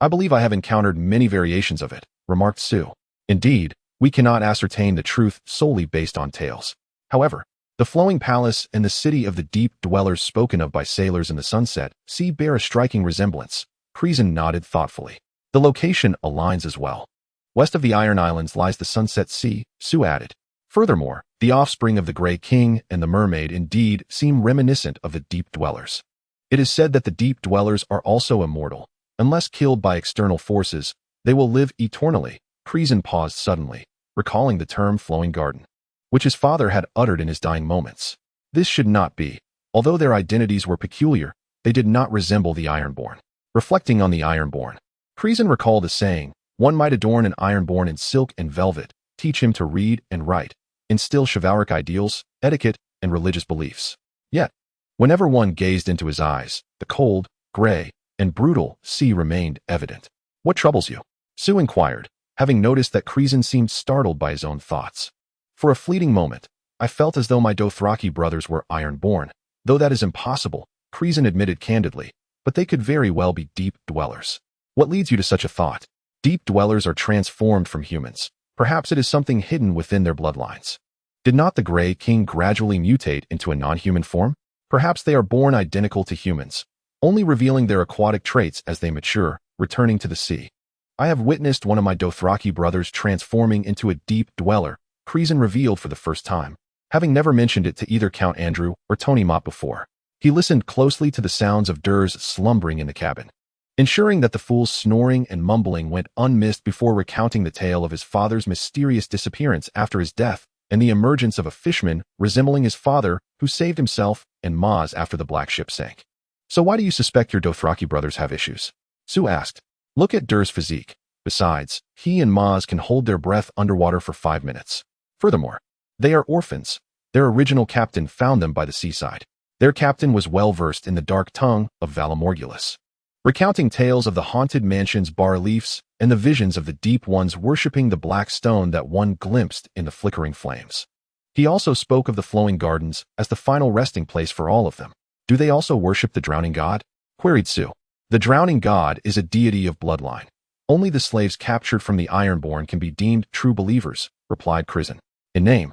I believe I have encountered many variations of it, remarked Sue. Indeed, We cannot ascertain the truth solely based on tales. However, the flowing palace and the city of the deep dwellers spoken of by sailors in the Sunset Sea bear a striking resemblance. Crisen nodded thoughtfully. The location aligns as well. West of the Iron Islands lies the Sunset Sea, Sue added. Furthermore, the offspring of the Grey King and the Mermaid indeed seem reminiscent of the deep dwellers. It is said that the deep dwellers are also immortal. Unless killed by external forces, they will live eternally. Crisen paused suddenly, recalling the term flowing garden, which his father had uttered in his dying moments. This should not be. Although their identities were peculiar, they did not resemble the Ironborn. Reflecting on the Ironborn, Crisen recalled a saying, one might adorn an Ironborn in silk and velvet, teach him to read and write, instill chivalric ideals, etiquette, and religious beliefs. Yet, whenever one gazed into his eyes, the cold, gray, and brutal sea remained evident. What troubles you? Sue inquired, having noticed that Crisen seemed startled by his own thoughts. For a fleeting moment, I felt as though my Dothraki brothers were Ironborn, though that is impossible, Crisen admitted candidly, but they could very well be deep dwellers. What leads you to such a thought? Deep dwellers are transformed from humans. Perhaps it is something hidden within their bloodlines. Did not the Grey King gradually mutate into a non-human form? Perhaps they are born identical to humans, only revealing their aquatic traits as they mature, returning to the sea. I have witnessed one of my Dothraki brothers transforming into a deep dweller, Crisen revealed for the first time, having never mentioned it to either Count Andrew or Tony Mott before. He listened closely to the sounds of Durs slumbering in the cabin, ensuring that the fool's snoring and mumbling went unmissed before recounting the tale of his father's mysterious disappearance after his death and the emergence of a fishman resembling his father who saved himself and Maz after the black ship sank. So why do you suspect your Dothraki brothers have issues? Sue asked. Look at Durs' physique. Besides, he and Maz can hold their breath underwater for 5 minutes. Furthermore, they are orphans. Their original captain found them by the seaside. Their captain was well versed in the dark tongue of Valamorgulus, recounting tales of the haunted mansion's bas-reliefs and the visions of the deep ones worshipping the black stone that one glimpsed in the flickering flames. He also spoke of the flowing gardens as the final resting place for all of them. Do they also worship the drowning god? Queried Sue. The drowning god is a deity of bloodline. Only the slaves captured from the Ironborn can be deemed true believers, replied Crisen. In name,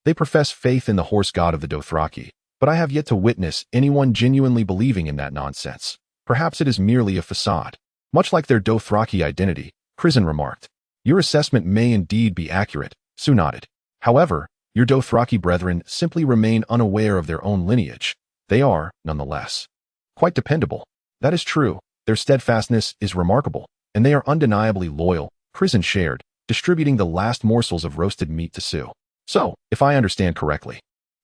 they profess faith in the horse god of the Dothraki, but I have yet to witness anyone genuinely believing in that nonsense. Perhaps it is merely a facade. Much like their Dothraki identity, Crisen remarked. Your assessment may indeed be accurate, Sue nodded. However, your Dothraki brethren simply remain unaware of their own lineage. They are, nonetheless, quite dependable. That is true. Their steadfastness is remarkable, and they are undeniably loyal, Crisen shared, distributing the last morsels of roasted meat to Sue. So, if I understand correctly,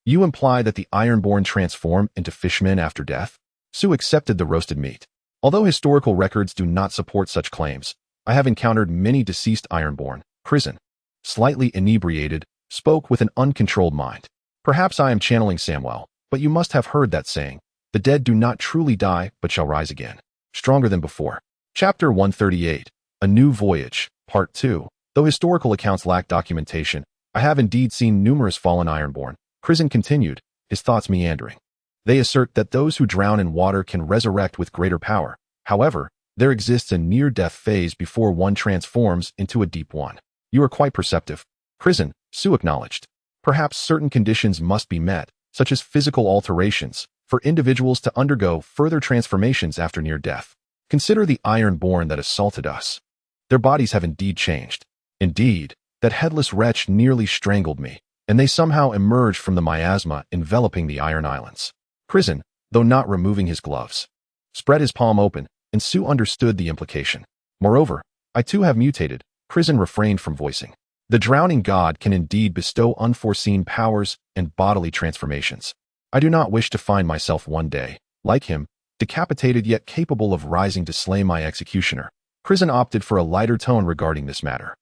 you imply that the Ironborn transform into fishmen after death? Sue accepted the roasted meat. Although historical records do not support such claims, I have encountered many deceased Ironborn. Crisen, slightly inebriated, spoke with an uncontrolled mind. Perhaps I am channeling Samwell, but you must have heard that saying, the dead do not truly die but shall rise again, stronger than before. Chapter 138, A New Voyage, Part 2. Though historical accounts lack documentation, I have indeed seen numerous fallen Ironborn. Crisen continued, his thoughts meandering. They assert that those who drown in water can resurrect with greater power. However, there exists a near-death phase before one transforms into a deep one. You are quite perceptive. Crisen, Sue acknowledged. Perhaps certain conditions must be met, such as physical alterations, for individuals to undergo further transformations after near death. Consider the Ironborn that assaulted us. Their bodies have indeed changed. Indeed, that headless wretch nearly strangled me, and they somehow emerged from the miasma enveloping the Iron Islands. Crisen, though not removing his gloves, spread his palm open, and Sue understood the implication. Moreover, I too have mutated, Crisen refrained from voicing. The drowning god can indeed bestow unforeseen powers and bodily transformations. I do not wish to find myself one day, like him, decapitated yet capable of rising to slay my executioner. Crisen opted for a lighter tone regarding this matter.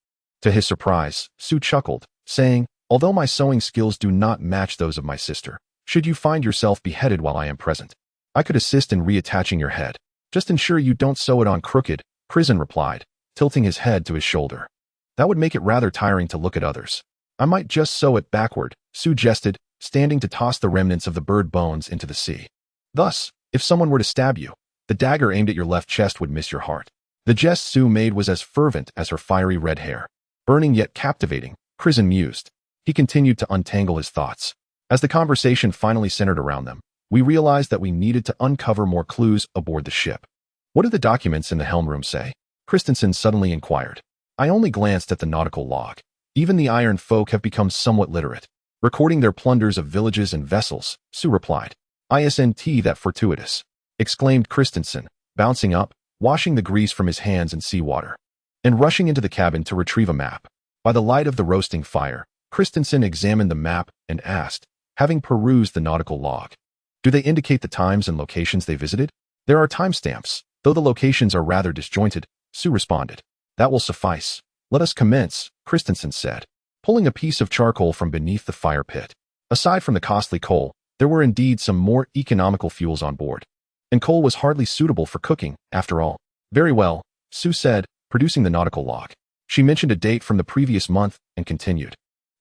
To his surprise, Sue chuckled, saying, although my sewing skills do not match those of my sister, should you find yourself beheaded while I am present, I could assist in reattaching your head. Just ensure you don't sew it on crooked, Crisen replied, tilting his head to his shoulder. That would make it rather tiring to look at others. I might just sew it backward, Sue jested, standing to toss the remnants of the bird bones into the sea. Thus, if someone were to stab you, the dagger aimed at your left chest would miss your heart. The jest Sue made was as fervent as her fiery red hair. Burning yet captivating, Crisen mused. He continued to untangle his thoughts. As the conversation finally centered around them, we realized that we needed to uncover more clues aboard the ship. What do the documents in the helm room say? Christensen suddenly inquired. I only glanced at the nautical log. Even the Iron Folk have become somewhat literate, recording their plunders of villages and vessels, Sue replied. Isn't that fortuitous? Exclaimed Christensen, bouncing up, washing the grease from his hands in seawater, and rushing into the cabin to retrieve a map. By the light of the roasting fire, Christensen examined the map and asked, having perused the nautical log, do they indicate the times and locations they visited? There are timestamps, though the locations are rather disjointed, Sue responded. That will suffice. Let us commence, Christensen said, pulling a piece of charcoal from beneath the fire pit. Aside from the costly coal, there were indeed some more economical fuels on board. And coal was hardly suitable for cooking, after all. Very well, Sue said, producing the nautical log. She mentioned a date from the previous month and continued.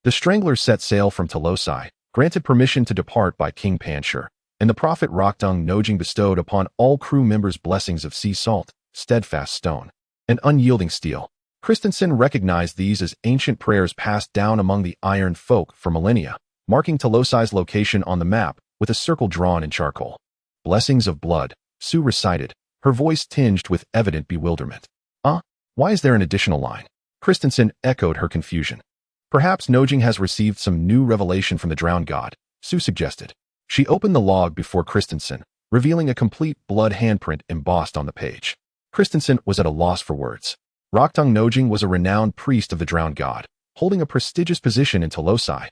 The Stranglers set sail from Telosai, granted permission to depart by King Panshur, and the prophet Roktung Nojing bestowed upon all crew members blessings of sea salt, steadfast stone, and unyielding steel. Christensen recognized these as ancient prayers passed down among the Iron Folk for millennia, marking Telosai's location on the map with a circle drawn in charcoal. Blessings of blood, Sue recited, her voice tinged with evident bewilderment. Why is there an additional line? Christensen echoed her confusion. Perhaps Nojing has received some new revelation from the drowned god, Sue suggested. She opened the log before Christensen, revealing a complete blood handprint embossed on the page. Christensen was at a loss for words. Roktung Nojing was a renowned priest of the drowned god, holding a prestigious position in Telosai,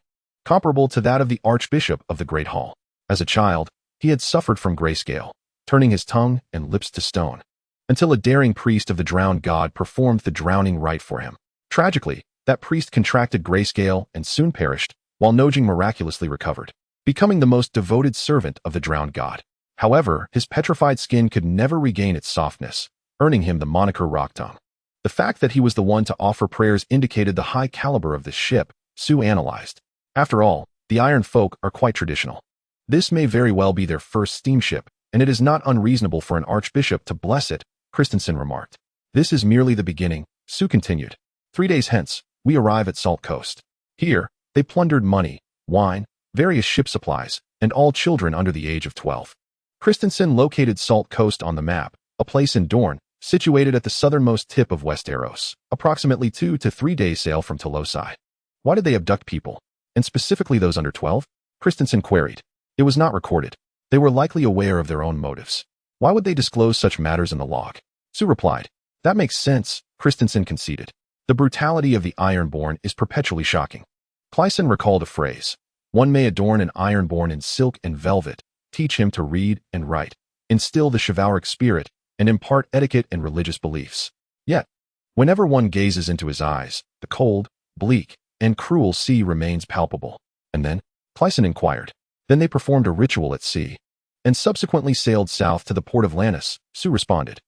comparable to that of the Archbishop of the Great Hall. As a child, he had suffered from grayscale, turning his tongue and lips to stone, until a daring priest of the drowned god performed the drowning rite for him. Tragically, that priest contracted grayscale and soon perished, while Nojing miraculously recovered, becoming the most devoted servant of the drowned god. However, his petrified skin could never regain its softness, earning him the moniker Roktung. The fact that he was the one to offer prayers indicated the high caliber of this ship, Sue analyzed. After all, the Iron Folk are quite traditional. This may very well be their first steamship, and it is not unreasonable for an archbishop to bless it, Christensen remarked. This is merely the beginning, Sue continued. 3 days hence, we arrive at Salt Coast. Here, they plundered money, wine, various ship supplies, and all children under the age of 12. Christensen located Salt Coast on the map, a place in Dorne, situated at the southernmost tip of Westeros, approximately 2 to 3 days sail from Telosai. Why did they abduct people, and specifically those under 12? Christensen queried. It was not recorded. They were likely aware of their own motives. Why would they disclose such matters in the log? Sue replied. That makes sense, Christensen conceded. The brutality of the Ironborn is perpetually shocking. Clyson recalled a phrase. One may adorn an Ironborn in silk and velvet, teach him to read and write, instill the chivalric spirit, and impart etiquette and religious beliefs. Yet, whenever one gazes into his eyes, the cold, bleak, and cruel sea remains palpable. And then, Clyson inquired. Then they performed a ritual at sea, and subsequently sailed south to the port of Lannis, Sue responded.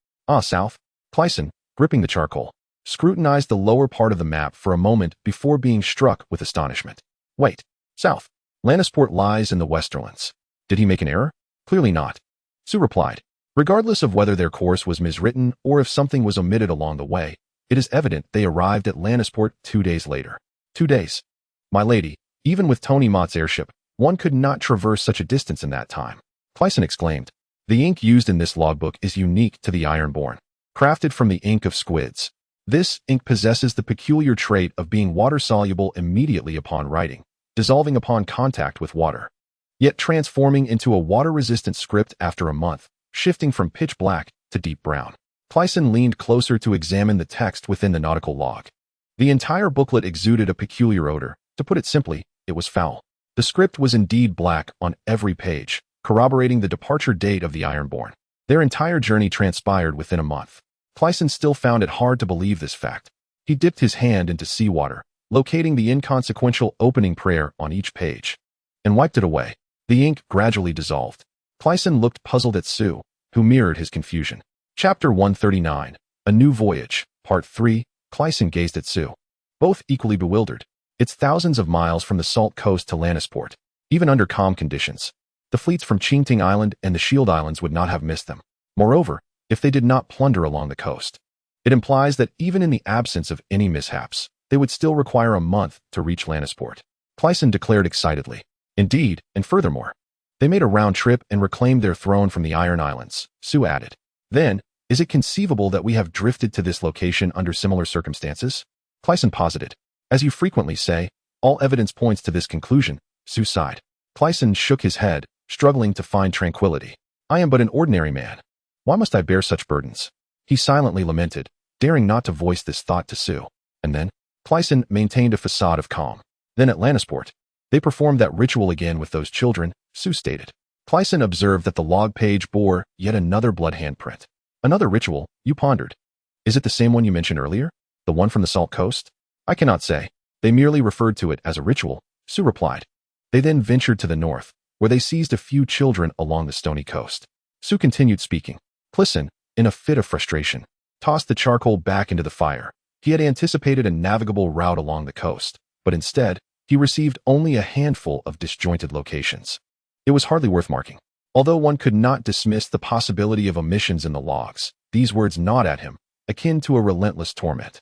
South? Clyson, gripping the charcoal, scrutinized the lower part of the map for a moment before being struck with astonishment. Wait, south. Lannisport lies in the Westerlands. Did he make an error? Clearly not. Sue replied. Regardless of whether their course was miswritten or if something was omitted along the way, it is evident they arrived at Lannisport 2 days later. 2 days. My lady, even with Tony Mott's airship, one could not traverse such a distance in that time. Clyson exclaimed. The ink used in this logbook is unique to the Ironborn, crafted from the ink of squids. This ink possesses the peculiar trait of being water-soluble immediately upon writing, dissolving upon contact with water, yet transforming into a water-resistant script after a month, shifting from pitch black to deep brown. Clyson leaned closer to examine the text within the nautical log. The entire booklet exuded a peculiar odor. To put it simply, it was foul. The script was indeed black on every page, corroborating the departure date of the Ironborn. Their entire journey transpired within a month. Clyson still found it hard to believe this fact. He dipped his hand into seawater, locating the inconsequential opening prayer on each page, and wiped it away. The ink gradually dissolved. Clyson looked puzzled at Sue, who mirrored his confusion. Chapter 139, A New Voyage, Part 3, Clyson gazed at Sue, both equally bewildered. It's thousands of miles from the Salt Coast to Lannisport, even under calm conditions. The fleets from Qingting Island and the Shield Islands would not have missed them. Moreover, if they did not plunder along the coast, it implies that even in the absence of any mishaps, they would still require a month to reach Lannisport. Crisen declared excitedly. Indeed, and furthermore, they made a round trip and reclaimed their throne from the Iron Islands, Sue added. Then, is it conceivable that we have drifted to this location under similar circumstances? Crisen posited. As you frequently say, all evidence points to this conclusion, Sue sighed. Crisen shook his head, struggling to find tranquility. I am but an ordinary man. Why must I bear such burdens? He silently lamented, daring not to voice this thought to Sue. And then, Crisen maintained a facade of calm. Then at Lannisport, they performed that ritual again with those children, Sue stated. Crisen observed that the log page bore yet another blood handprint. Another ritual, you pondered. Is it the same one you mentioned earlier? The one from the Salt Coast? I cannot say. They merely referred to it as a ritual, Sue replied. They then ventured to the north, where they seized a few children along the stony coast. Sue continued speaking. Crisen, in a fit of frustration, tossed the charcoal back into the fire. He had anticipated a navigable route along the coast, but instead, he received only a handful of disjointed locations. It was hardly worth marking. Although one could not dismiss the possibility of omissions in the logs, these words gnawed at him, akin to a relentless torment.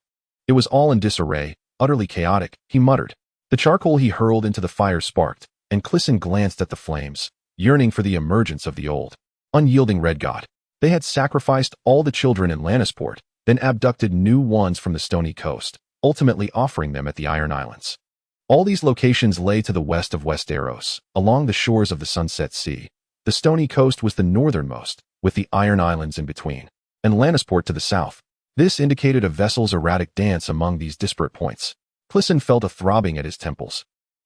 It was all in disarray, utterly chaotic, he muttered. The charcoal he hurled into the fire sparked, and Crisen glanced at the flames, yearning for the emergence of the old, unyielding red god. They had sacrificed all the children in Lannisport, then abducted new ones from the stony coast, ultimately offering them at the Iron Islands. All these locations lay to the west of Westeros, along the shores of the Sunset Sea. The stony coast was the northernmost, with the Iron Islands in between, and Lannisport to the south. This indicated a vessel's erratic dance among these disparate points. Crisen felt a throbbing at his temples,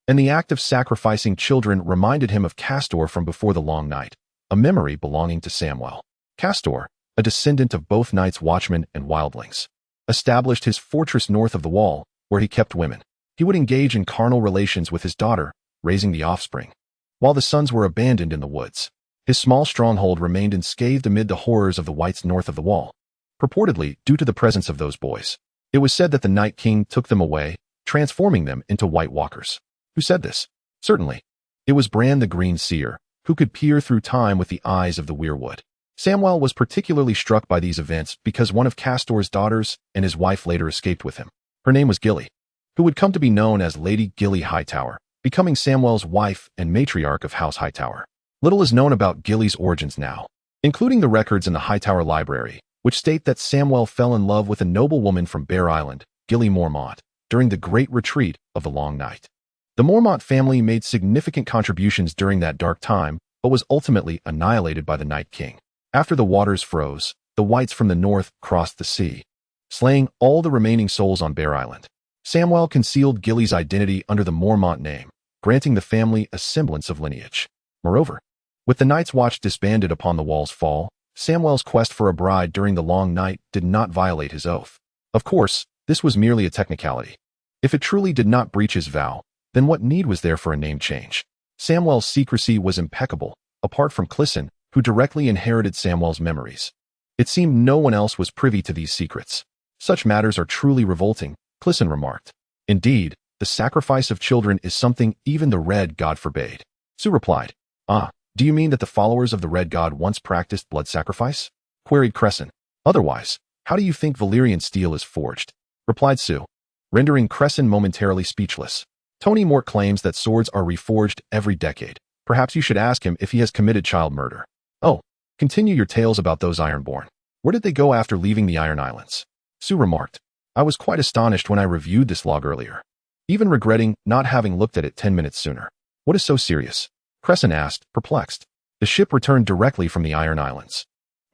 and the act of sacrificing children reminded him of Castor from before the Long Night, a memory belonging to Samwell. Castor, a descendant of both Night's Watchmen and Wildlings, established his fortress north of the Wall, where he kept women. He would engage in carnal relations with his daughter, raising the offspring, while the sons were abandoned in the woods. His small stronghold remained unscathed amid the horrors of the wights north of the Wall, purportedly due to the presence of those boys. It was said that the Night King took them away, transforming them into White Walkers. Who said this? Certainly. It was Bran the Green Seer, who could peer through time with the eyes of the weirwood. Samwell was particularly struck by these events because one of Castor's daughters and his wife later escaped with him. Her name was Gilly, who would come to be known as Lady Gilly Hightower, becoming Samwell's wife and matriarch of House Hightower. Little is known about Gilly's origins now, including the records in the Hightower Library, which state that Samwell fell in love with a noblewoman from Bear Island, Gilly Mormont, during the Great Retreat of the Long Night. The Mormont family made significant contributions during that dark time, but was ultimately annihilated by the Night King. After the waters froze, the wights from the north crossed the sea, slaying all the remaining souls on Bear Island. Samwell concealed Gilly's identity under the Mormont name, granting the family a semblance of lineage. Moreover, with the Night's Watch disbanded upon the Wall's fall, Samwell's quest for a bride during the Long Night did not violate his oath. Of course, this was merely a technicality. If it truly did not breach his vow, then what need was there for a name change? Samwell's secrecy was impeccable, apart from Crisen, who directly inherited Samwell's memories. It seemed no one else was privy to these secrets. Such matters are truly revolting, Crisen remarked. Indeed, the sacrifice of children is something even the Red God forbade. Sue replied. Ah, do you mean that the followers of the Red God once practiced blood sacrifice? Queried Crisen. Otherwise, how do you think Valyrian steel is forged? Replied Sue, rendering Crisen momentarily speechless. Tony Mort claims that swords are reforged every decade. Perhaps you should ask him if he has committed child murder. Oh, continue your tales about those Ironborn. Where did they go after leaving the Iron Islands? Sue remarked. I was quite astonished when I reviewed this log earlier, even regretting not having looked at it 10 minutes sooner. What is so serious? Crisen asked, perplexed. The ship returned directly from the Iron Islands.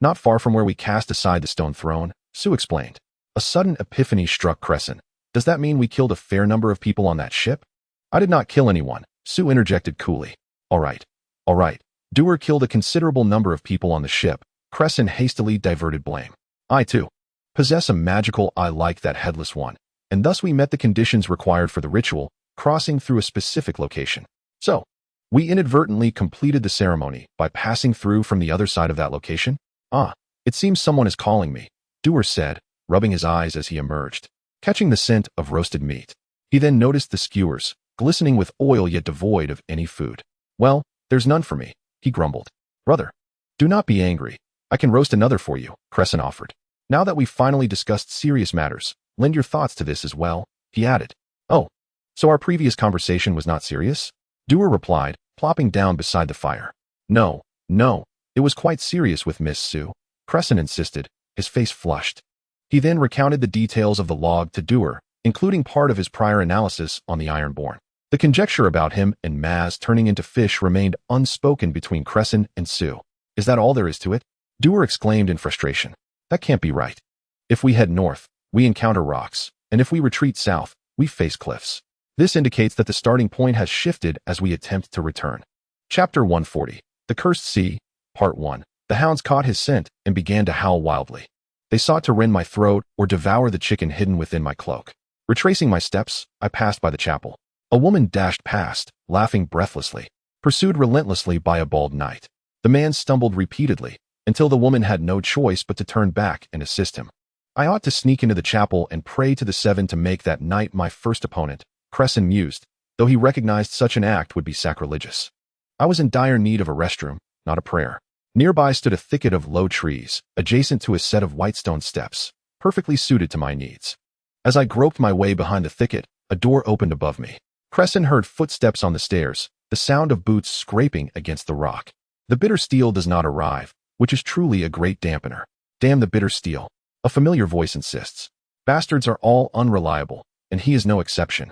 Not far from where we cast aside the stone throne, Sue explained. A sudden epiphany struck Crisen. Does that mean we killed a fair number of people on that ship? I did not kill anyone, Sue interjected coolly. All right. Doer killed a considerable number of people on the ship. Crisen hastily diverted blame. I, too, possess a magical eye like that headless one, and thus we met the conditions required for the ritual, crossing through a specific location. So, we inadvertently completed the ceremony by passing through from the other side of that location? Ah, it seems someone is calling me, Doer said, rubbing his eyes as he emerged, catching the scent of roasted meat. He then noticed the skewers, glistening with oil yet devoid of any food. Well, there's none for me, he grumbled. Brother, do not be angry. I can roast another for you, Crisen offered. Now that we've finally discussed serious matters, lend your thoughts to this as well, he added. Oh, so our previous conversation was not serious? Doer replied, plopping down beside the fire. No, it was quite serious with Miss Sue, Crisen insisted, his face flushed. He then recounted the details of the log to Doer, including part of his prior analysis on the Ironborn. The conjecture about him and Maz turning into fish remained unspoken between Crisen and Sue. Is that all there is to it? Doer exclaimed in frustration. That can't be right. If we head north, we encounter rocks, and if we retreat south, we face cliffs. This indicates that the starting point has shifted as we attempt to return. Chapter 140. The Cursed Sea, Part 1. The hounds caught his scent and began to howl wildly. They sought to rend my throat or devour the chicken hidden within my cloak. Retracing my steps, I passed by the chapel. A woman dashed past, laughing breathlessly, pursued relentlessly by a bald knight. The man stumbled repeatedly, until the woman had no choice but to turn back and assist him. I ought to sneak into the chapel and pray to the seven to make that knight my first opponent, Crisen mused, though he recognized such an act would be sacrilegious. I was in dire need of a restroom, not a prayer. Nearby stood a thicket of low trees, adjacent to a set of white stone steps, perfectly suited to my needs. As I groped my way behind the thicket, a door opened above me. Crisen heard footsteps on the stairs, the sound of boots scraping against the rock. The bitter steel does not arrive, which is truly a great dampener. Damn the bitter steel, a familiar voice insists. Bastards are all unreliable, and he is no exception.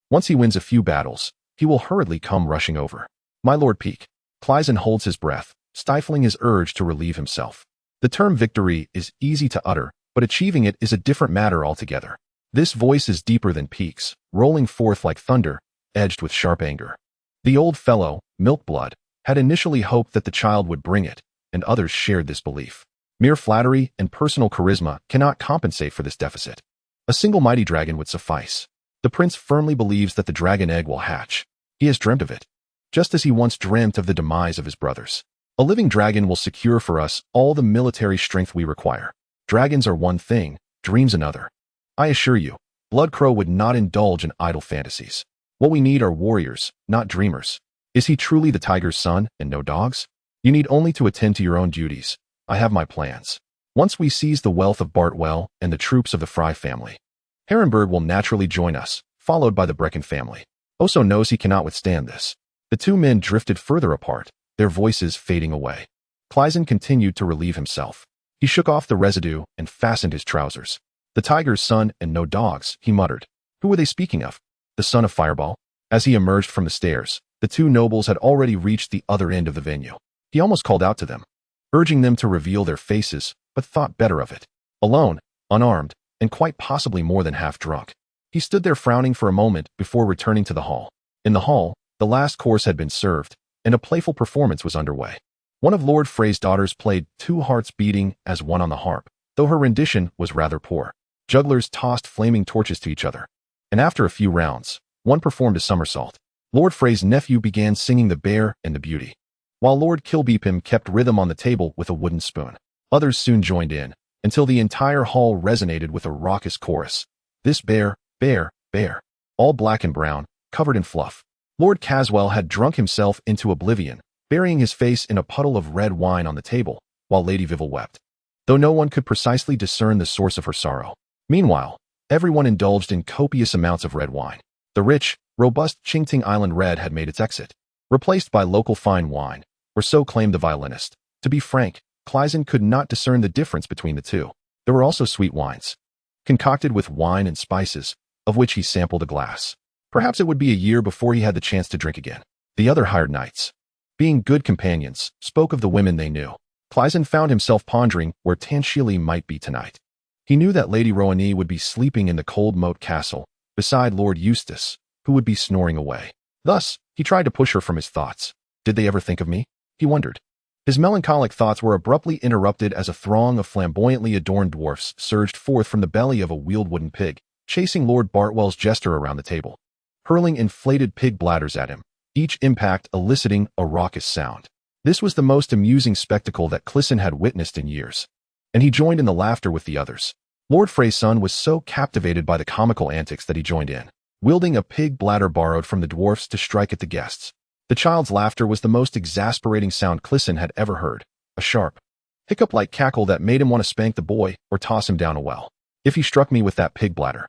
Once he wins a few battles, he will hurriedly come rushing over. My Lord Peak. Crisen holds his breath, stifling his urge to relieve himself. The term victory is easy to utter, but achieving it is a different matter altogether. This voice is deeper than Peak's, rolling forth like thunder, edged with sharp anger. The old fellow, Milkblood, had initially hoped that the child would bring it, and others shared this belief. Mere flattery and personal charisma cannot compensate for this deficit. A single mighty dragon would suffice. The prince firmly believes that the dragon egg will hatch. He has dreamt of it, just as he once dreamt of the demise of his brothers. A living dragon will secure for us all the military strength we require. Dragons are one thing, dreams another. I assure you, Bloodcrow would not indulge in idle fantasies. What we need are warriors, not dreamers. Is he truly the tiger's son and no dogs? You need only to attend to your own duties. I have my plans. Once we seize the wealth of Bartwell and the troops of the Fry family, Herrenberg will naturally join us, followed by the Brecken family. Oso knows he cannot withstand this. The two men drifted further apart, their voices fading away. Crisen continued to relieve himself. He shook off the residue and fastened his trousers. The tiger's son and no dogs, he muttered. Who were they speaking of? The son of Fireball? As he emerged from the stairs, the two nobles had already reached the other end of the venue. He almost called out to them, urging them to reveal their faces, but thought better of it. Alone, unarmed, and quite possibly more than half drunk. He stood there frowning for a moment before returning to the hall. In the hall, the last course had been served, and a playful performance was underway. One of Lord Frey's daughters played two hearts beating as one on the harp, though her rendition was rather poor. Jugglers tossed flaming torches to each other, and after a few rounds, one performed a somersault. Lord Frey's nephew began singing The Bear and the Beauty, while Lord Kilbeepim kept rhythm on the table with a wooden spoon. Others soon joined in, until the entire hall resonated with a raucous chorus. This bear, bear, bear, all black and brown, covered in fluff. Lord Caswell had drunk himself into oblivion, burying his face in a puddle of red wine on the table, while Lady Vivel wept, though no one could precisely discern the source of her sorrow. Meanwhile, everyone indulged in copious amounts of red wine. The rich, robust Qingting Island red had made its exit, replaced by local fine wine, or so claimed the violinist. To be frank, Crisen could not discern the difference between the two. There were also sweet wines, concocted with wine and spices, of which he sampled a glass. Perhaps it would be a year before he had the chance to drink again. The other hired knights, being good companions, spoke of the women they knew. Crisen found himself pondering where Tanshili might be tonight. He knew that Lady Rohani would be sleeping in the cold moat castle, beside Lord Eustace, who would be snoring away. Thus, he tried to push her from his thoughts. Did they ever think of me? He wondered. His melancholic thoughts were abruptly interrupted as a throng of flamboyantly adorned dwarfs surged forth from the belly of a wheeled wooden pig, chasing Lord Bartwell's jester around the table, hurling inflated pig bladders at him, each impact eliciting a raucous sound. This was the most amusing spectacle that Crisen had witnessed in years, and he joined in the laughter with the others. Lord Frey's son was so captivated by the comical antics that he joined in, wielding a pig bladder borrowed from the dwarfs to strike at the guests. The child's laughter was the most exasperating sound Crisen had ever heard, a sharp, hiccup-like cackle that made him want to spank the boy or toss him down a well. If he struck me with that pig bladder,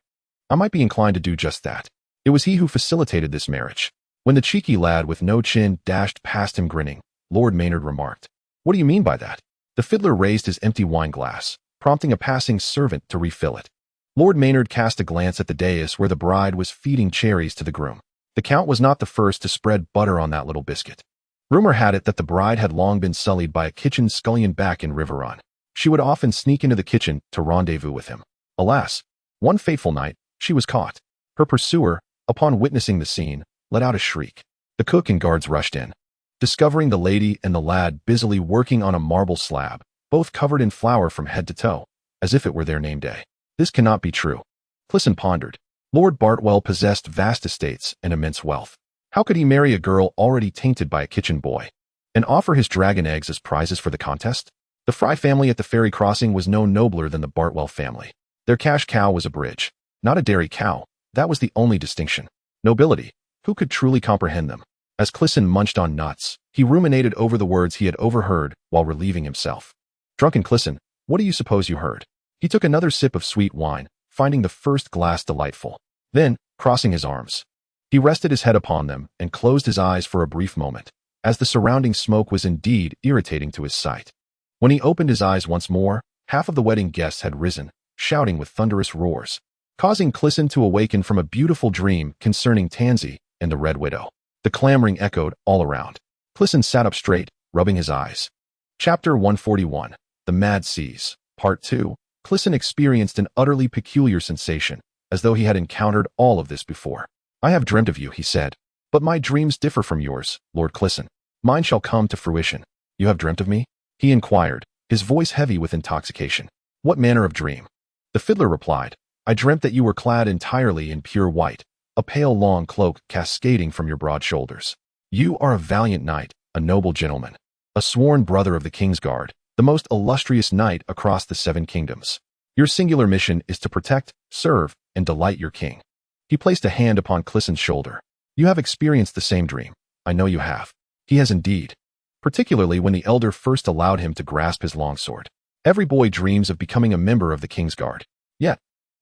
I might be inclined to do just that. It was he who facilitated this marriage. When the cheeky lad with no chin dashed past him grinning, Lord Maynard remarked, "What do you mean by that?" The fiddler raised his empty wine glass, prompting a passing servant to refill it. Lord Maynard cast a glance at the dais where the bride was feeding cherries to the groom. The Count was not the first to spread butter on that little biscuit. Rumor had it that the bride had long been sullied by a kitchen scullion back in Riverrun. She would often sneak into the kitchen to rendezvous with him. Alas, one fateful night, she was caught. Her pursuer, upon witnessing the scene, let out a shriek. The cook and guards rushed in, discovering the lady and the lad busily working on a marble slab, both covered in flour from head to toe, as if it were their name day. This cannot be true. Clissen pondered. Lord Bartwell possessed vast estates and immense wealth. How could he marry a girl already tainted by a kitchen boy, and offer his dragon eggs as prizes for the contest? The Fry family at the ferry crossing was no nobler than the Bartwell family. Their cash cow was a bridge, not a dairy cow. That was the only distinction. Nobility. Who could truly comprehend them? As Clissen munched on nuts, he ruminated over the words he had overheard while relieving himself. Drunken Clissen, what do you suppose you heard? He took another sip of sweet wine, finding the first glass delightful. Then, crossing his arms, he rested his head upon them and closed his eyes for a brief moment, as the surrounding smoke was indeed irritating to his sight. When he opened his eyes once more, half of the wedding guests had risen, shouting with thunderous roars, causing Clissen to awaken from a beautiful dream concerning Tansy and the Red Widow. The clamoring echoed all around. Clissen sat up straight, rubbing his eyes. Chapter 141. The Mad Seas. Part 2. Clissen experienced an utterly peculiar sensation, as though he had encountered all of this before. "I have dreamt of you," he said. "But my dreams differ from yours, Lord Clissen. Mine shall come to fruition." "You have dreamt of me?" he inquired, his voice heavy with intoxication. "What manner of dream?" The fiddler replied, "I dreamt that you were clad entirely in pure white, a pale long cloak cascading from your broad shoulders. You are a valiant knight, a noble gentleman, a sworn brother of the King's Guard, the most illustrious knight across the 7 kingdoms. Your singular mission is to protect, serve, and delight your king." He placed a hand upon Clissen's shoulder. "You have experienced the same dream. I know you have." He has indeed. Particularly when the elder first allowed him to grasp his longsword. Every boy dreams of becoming a member of the King's Guard. Yet,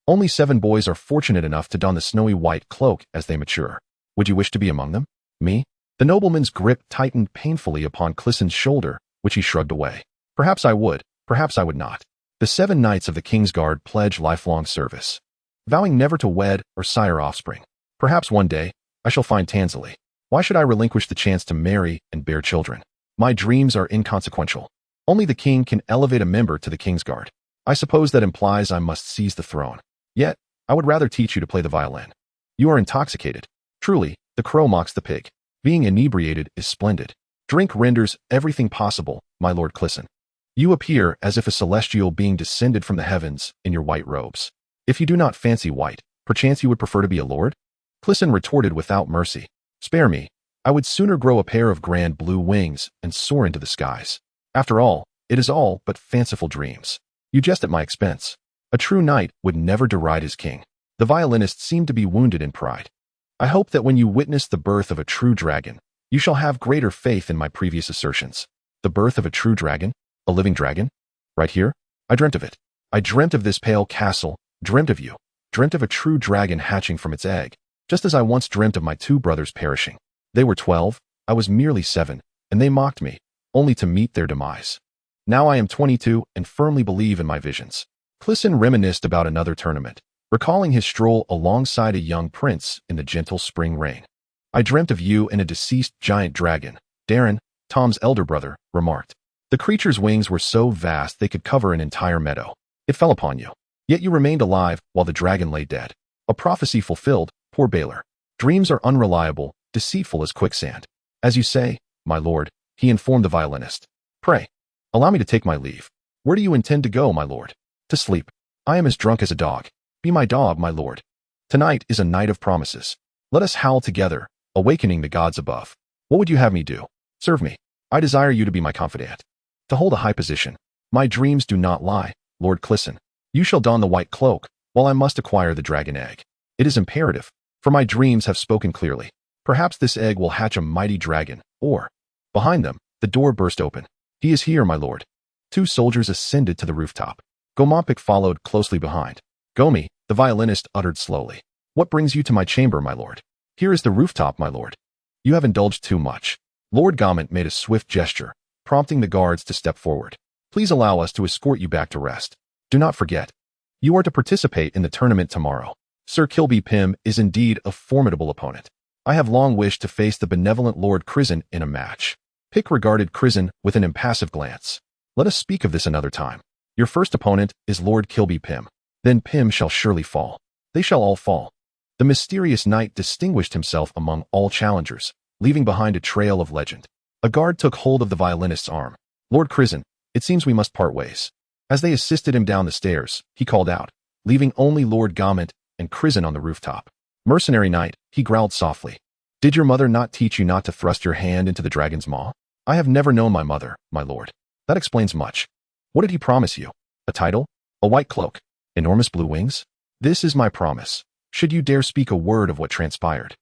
only 7 boys are fortunate enough to don the snowy white cloak as they mature. Would you wish to be among them? Me? The nobleman's grip tightened painfully upon Clissen's shoulder, which he shrugged away. Perhaps I would, perhaps I would not. The 7 knights of the King's Guard pledge lifelong service, vowing never to wed or sire offspring. Perhaps one day, I shall find Tansy. Why should I relinquish the chance to marry and bear children? My dreams are inconsequential. Only the king can elevate a member to the King's Guard. I suppose that implies I must seize the throne. Yet, I would rather teach you to play the violin. You are intoxicated. Truly, the crow mocks the pig. Being inebriated is splendid. Drink renders everything possible, my Lord Clissen. You appear as if a celestial being descended from the heavens in your white robes. If you do not fancy white, perchance you would prefer to be a lord? Clissen retorted without mercy. Spare me. I would sooner grow a pair of grand blue wings and soar into the skies. After all, it is all but fanciful dreams. You jest at my expense. A true knight would never deride his king. The violinist seemed to be wounded in pride. I hope that when you witness the birth of a true dragon, you shall have greater faith in my previous assertions. The birth of a true dragon? A living dragon? Right here? I dreamt of it. I dreamt of this pale castle, dreamt of you, dreamt of a true dragon hatching from its egg, just as I once dreamt of my 2 brothers perishing. They were 12, I was merely 7, and they mocked me, only to meet their demise. Now I am 22 and firmly believe in my visions. Clissen reminisced about another tournament, recalling his stroll alongside a young prince in the gentle spring rain. I dreamt of you and a deceased giant dragon, Darren, Tom's elder brother, remarked. The creature's wings were so vast they could cover an entire meadow. It fell upon you. Yet you remained alive while the dragon lay dead. A prophecy fulfilled, poor Baylor. Dreams are unreliable, deceitful as quicksand. As you say, my lord, he informed the violinist. Pray, allow me to take my leave. Where do you intend to go, my lord? To sleep. I am as drunk as a dog. Be my dog, my lord. Tonight is a night of promises. Let us howl together, awakening the gods above. What would you have me do? Serve me. I desire you to be my confidant. To hold a high position. My dreams do not lie, Lord Clissen. You shall don the white cloak, while I must acquire the dragon egg. It is imperative, for my dreams have spoken clearly. Perhaps this egg will hatch a mighty dragon, or... Behind them, the door burst open. He is here, my lord. 2 soldiers ascended to the rooftop. Gomampic followed closely behind. Gomi, the violinist uttered slowly. What brings you to my chamber, my lord? Here is the rooftop, my lord. You have indulged too much. Lord Gaunt made a swift gesture, prompting the guards to step forward. Please allow us to escort you back to rest. Do not forget, you are to participate in the tournament tomorrow. Sir Kilby Pym is indeed a formidable opponent. I have long wished to face the benevolent Lord Crisen in a match. Pick regarded Crisen with an impassive glance. Let us speak of this another time. Your first opponent is Lord Kilby Pym. Then Pym shall surely fall. They shall all fall. The mysterious knight distinguished himself among all challengers, leaving behind a trail of legend. A guard took hold of the violinist's arm. Lord Crisen, it seems we must part ways. As they assisted him down the stairs, he called out, leaving only Lord Gaunt and Crisen on the rooftop. Mercenary knight, he growled softly. Did your mother not teach you not to thrust your hand into the dragon's maw? I have never known my mother, my lord. That explains much. What did he promise you? A title? A white cloak? Enormous blue wings? This is my promise. Should you dare speak a word of what transpired,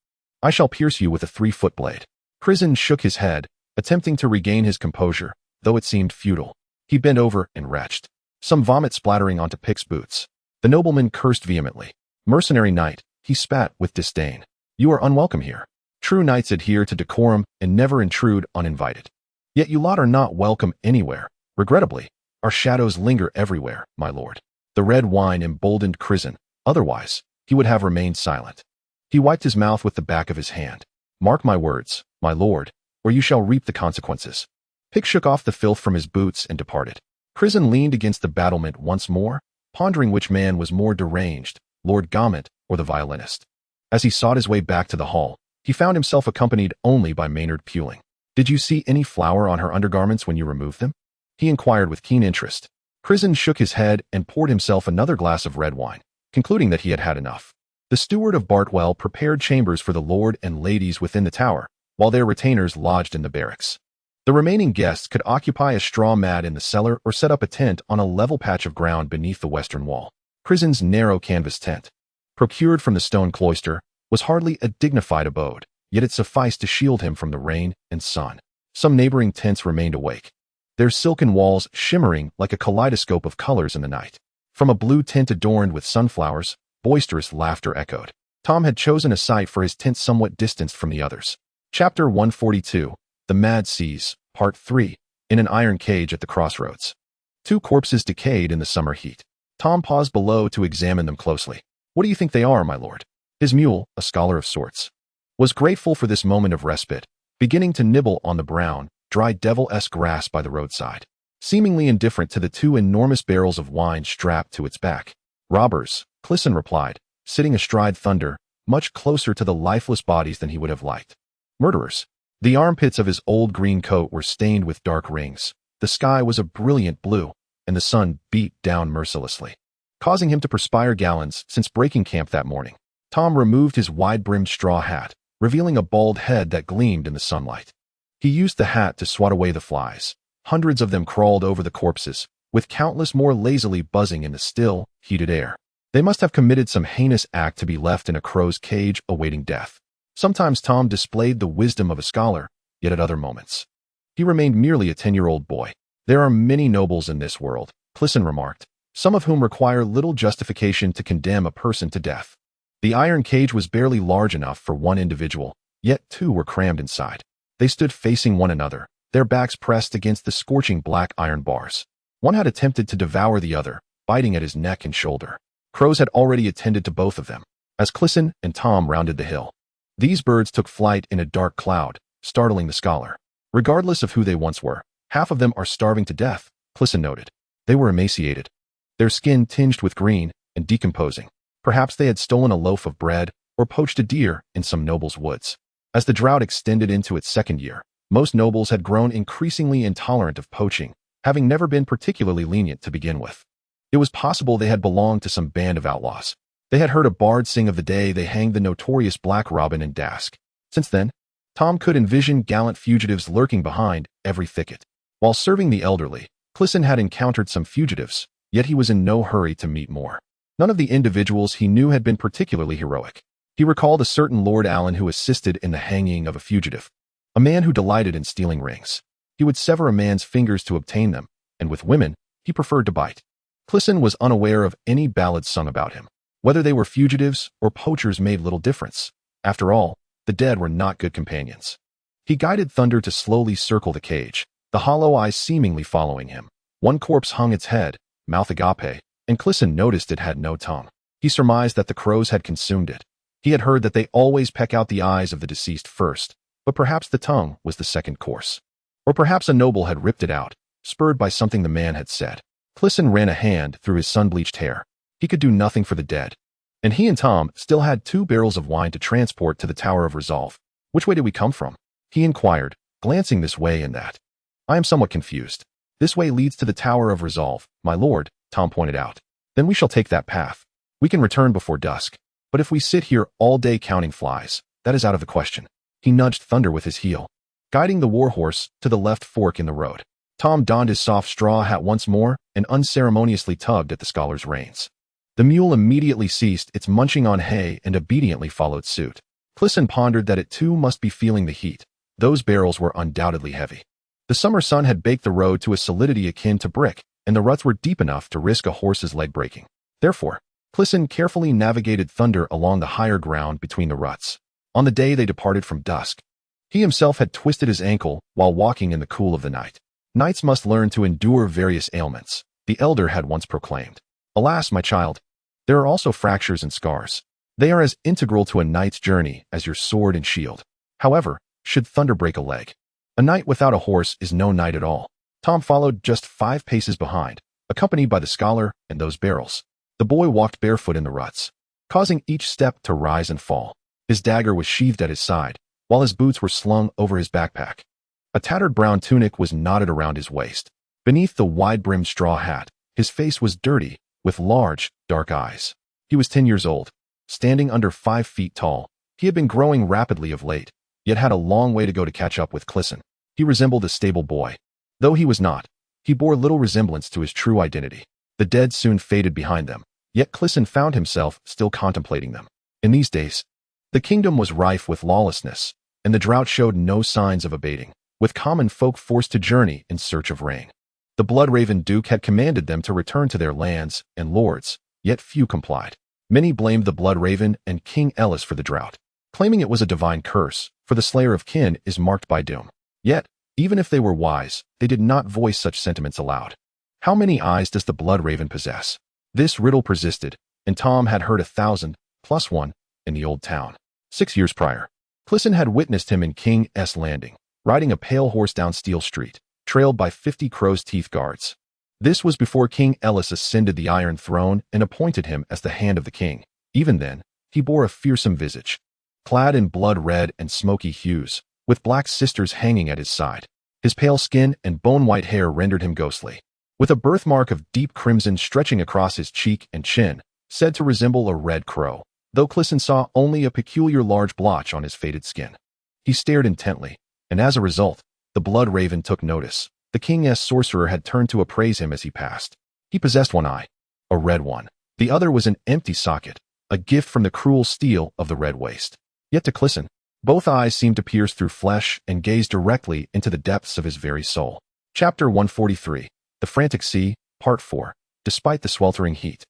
I shall pierce you with a 3-foot blade. Crisen shook his head, attempting to regain his composure, though it seemed futile. He bent over and retched, some vomit splattering onto Pick's boots. The nobleman cursed vehemently. Mercenary knight, he spat with disdain. You are unwelcome here. True knights adhere to decorum and never intrude uninvited. Yet you lot are not welcome anywhere. Regrettably, our shadows linger everywhere, my lord. The red wine emboldened Crisen. Otherwise, he would have remained silent. He wiped his mouth with the back of his hand. Mark my words, my lord, or you shall reap the consequences. Pick shook off the filth from his boots and departed. Crisen leaned against the battlement once more, pondering which man was more deranged, Lord Gaunt or the violinist. As he sought his way back to the hall, he found himself accompanied only by Maynard Puling. Did you see any flour on her undergarments when you removed them? He inquired with keen interest. Crisen shook his head and poured himself another glass of red wine, concluding that he had had enough. The steward of Bartwell prepared chambers for the lord and ladies within the tower, while their retainers lodged in the barracks. The remaining guests could occupy a straw mat in the cellar or set up a tent on a level patch of ground beneath the western wall. Crisen's narrow canvas tent, procured from the stone cloister, was hardly a dignified abode, yet it sufficed to shield him from the rain and sun. Some neighboring tents remained awake, their silken walls shimmering like a kaleidoscope of colors in the night. From a blue tent adorned with sunflowers, boisterous laughter echoed. Tom had chosen a site for his tent somewhat distanced from the others. Chapter 142, The Mad Seas, Part 3, in an iron cage at the crossroads. 2 corpses decayed in the summer heat. Tom paused below to examine them closely. What do you think they are, my lord? His mule, a scholar of sorts, was grateful for this moment of respite, beginning to nibble on the brown, dry devil-esque grass by the roadside, seemingly indifferent to the 2 enormous barrels of wine strapped to its back. Robbers, Clisson replied, sitting astride Thunder, much closer to the lifeless bodies than he would have liked. Murderers. The armpits of his old green coat were stained with dark rings. The sky was a brilliant blue, and the sun beat down mercilessly, causing him to perspire gallons since breaking camp that morning. Tom removed his wide-brimmed straw hat, revealing a bald head that gleamed in the sunlight. He used the hat to swat away the flies. Hundreds of them crawled over the corpses, with countless more lazily buzzing in the still, heated air. They must have committed some heinous act to be left in a crow's cage awaiting death. Sometimes Tom displayed the wisdom of a scholar, yet at other moments he remained merely a 10-year-old boy. There are many nobles in this world, Clisson remarked, some of whom require little justification to condemn a person to death. The iron cage was barely large enough for one individual, yet 2 were crammed inside. They stood facing one another, their backs pressed against the scorching black iron bars. One had attempted to devour the other, biting at his neck and shoulder. Crows had already attended to both of them, as Clisson and Tom rounded the hill. These birds took flight in a dark cloud, startling the scholar. Regardless of who they once were, half of them are starving to death, Clisson noted. They were emaciated, their skin tinged with green and decomposing. Perhaps they had stolen a loaf of bread or poached a deer in some noble's woods. As the drought extended into its second year, most nobles had grown increasingly intolerant of poaching, having never been particularly lenient to begin with. It was possible they had belonged to some band of outlaws. They had heard a bard sing of the day they hanged the notorious Black Robin in Dask. Since then, Tom could envision gallant fugitives lurking behind every thicket. While serving the elderly, Clisson had encountered some fugitives, yet he was in no hurry to meet more. None of the individuals he knew had been particularly heroic. He recalled a certain Lord Allen who assisted in the hanging of a fugitive, a man who delighted in stealing rings. He would sever a man's fingers to obtain them, and with women, he preferred to bite. Clisson was unaware of any ballads sung about him. Whether they were fugitives or poachers made little difference. After all, the dead were not good companions. He guided Thunder to slowly circle the cage, the hollow eyes seemingly following him. One corpse hung its head, mouth agape, and Clisson noticed it had no tongue. He surmised that the crows had consumed it. He had heard that they always peck out the eyes of the deceased first, but perhaps the tongue was the second course. Or perhaps a noble had ripped it out, spurred by something the man had said. Clisson ran a hand through his sun-bleached hair. He could do nothing for the dead. And he and Tom still had 2 barrels of wine to transport to the Tower of Resolve. Which way did we come from? He inquired, glancing this way and that. I am somewhat confused. This way leads to the Tower of Resolve, my lord, Tom pointed out. Then we shall take that path. We can return before dusk. But if we sit here all day counting flies, that is out of the question. He nudged Thunder with his heel, guiding the warhorse to the left fork in the road. Tom donned his soft straw hat once more and unceremoniously tugged at the scholar's reins. The mule immediately ceased its munching on hay and obediently followed suit. Clisson pondered that it too must be feeling the heat. Those barrels were undoubtedly heavy. The summer sun had baked the road to a solidity akin to brick, and the ruts were deep enough to risk a horse's leg breaking. Therefore, Clisson carefully navigated Thunder along the higher ground between the ruts. On the day they departed from dusk, he himself had twisted his ankle while walking in the cool of the night. Knights must learn to endure various ailments, the elder had once proclaimed. Alas, my child, there are also fractures and scars. They are as integral to a knight's journey as your sword and shield. However, should Thunder break a leg, a knight without a horse is no knight at all. Tom followed just 5 paces behind, accompanied by the scholar and those barrels. The boy walked barefoot in the ruts, causing each step to rise and fall. His dagger was sheathed at his side, while his boots were slung over his backpack. A tattered brown tunic was knotted around his waist. Beneath the wide-brimmed straw hat, his face was dirty, with large, dark eyes. He was 10 years old, standing under 5 feet tall. He had been growing rapidly of late, yet had a long way to go to catch up with Clisson. He resembled a stable boy. Though he was not, he bore little resemblance to his true identity. The dead soon faded behind them, yet Clisson found himself still contemplating them. In these days, the kingdom was rife with lawlessness, and the drought showed no signs of abating, with common folk forced to journey in search of rain. The blood-raven duke had commanded them to return to their lands and lords, yet few complied. Many blamed the blood-raven and King Ellis for the drought, claiming it was a divine curse, for the slayer of kin is marked by doom. Yet, even if they were wise, they did not voice such sentiments aloud. How many eyes does the blood-raven possess? This riddle persisted, and Tom had heard 1,000 plus 1 in the old town. 6 years prior, Clisson had witnessed him in King S. Landing, riding a pale horse down Steel Street, trailed by 50 crow's teeth guards. This was before King Ellis ascended the Iron Throne and appointed him as the hand of the king. Even then, he bore a fearsome visage, clad in blood-red and smoky hues, with black sisters hanging at his side. His pale skin and bone-white hair rendered him ghostly, with a birthmark of deep crimson stretching across his cheek and chin, said to resemble a red crow, though Clisson saw only a peculiar large blotch on his faded skin. He stared intently, and as a result, the blood-raven took notice. The king's sorcerer had turned to appraise him as he passed. He possessed one eye, a red one. The other was an empty socket, a gift from the cruel steel of the red waste. Yet to Clisson, both eyes seemed to pierce through flesh and gaze directly into the depths of his very soul. Chapter 143. The Frantic Sea, Part 4. Despite the sweltering heat,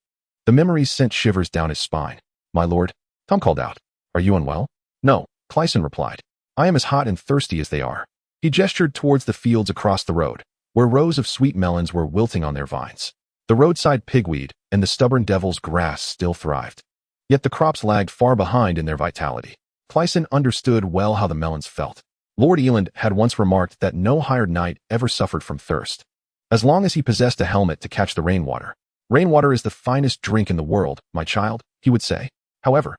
the memories sent shivers down his spine. My lord, Tom called out. Are you unwell? No, Clisson replied. I am as hot and thirsty as they are. He gestured towards the fields across the road, where rows of sweet melons were wilting on their vines. The roadside pigweed and the stubborn devil's grass still thrived. Yet the crops lagged far behind in their vitality. Clisson understood well how the melons felt. Lord Eland had once remarked that no hired knight ever suffered from thirst, as long as he possessed a helmet to catch the rainwater. Rainwater is the finest drink in the world, my child, he would say. However,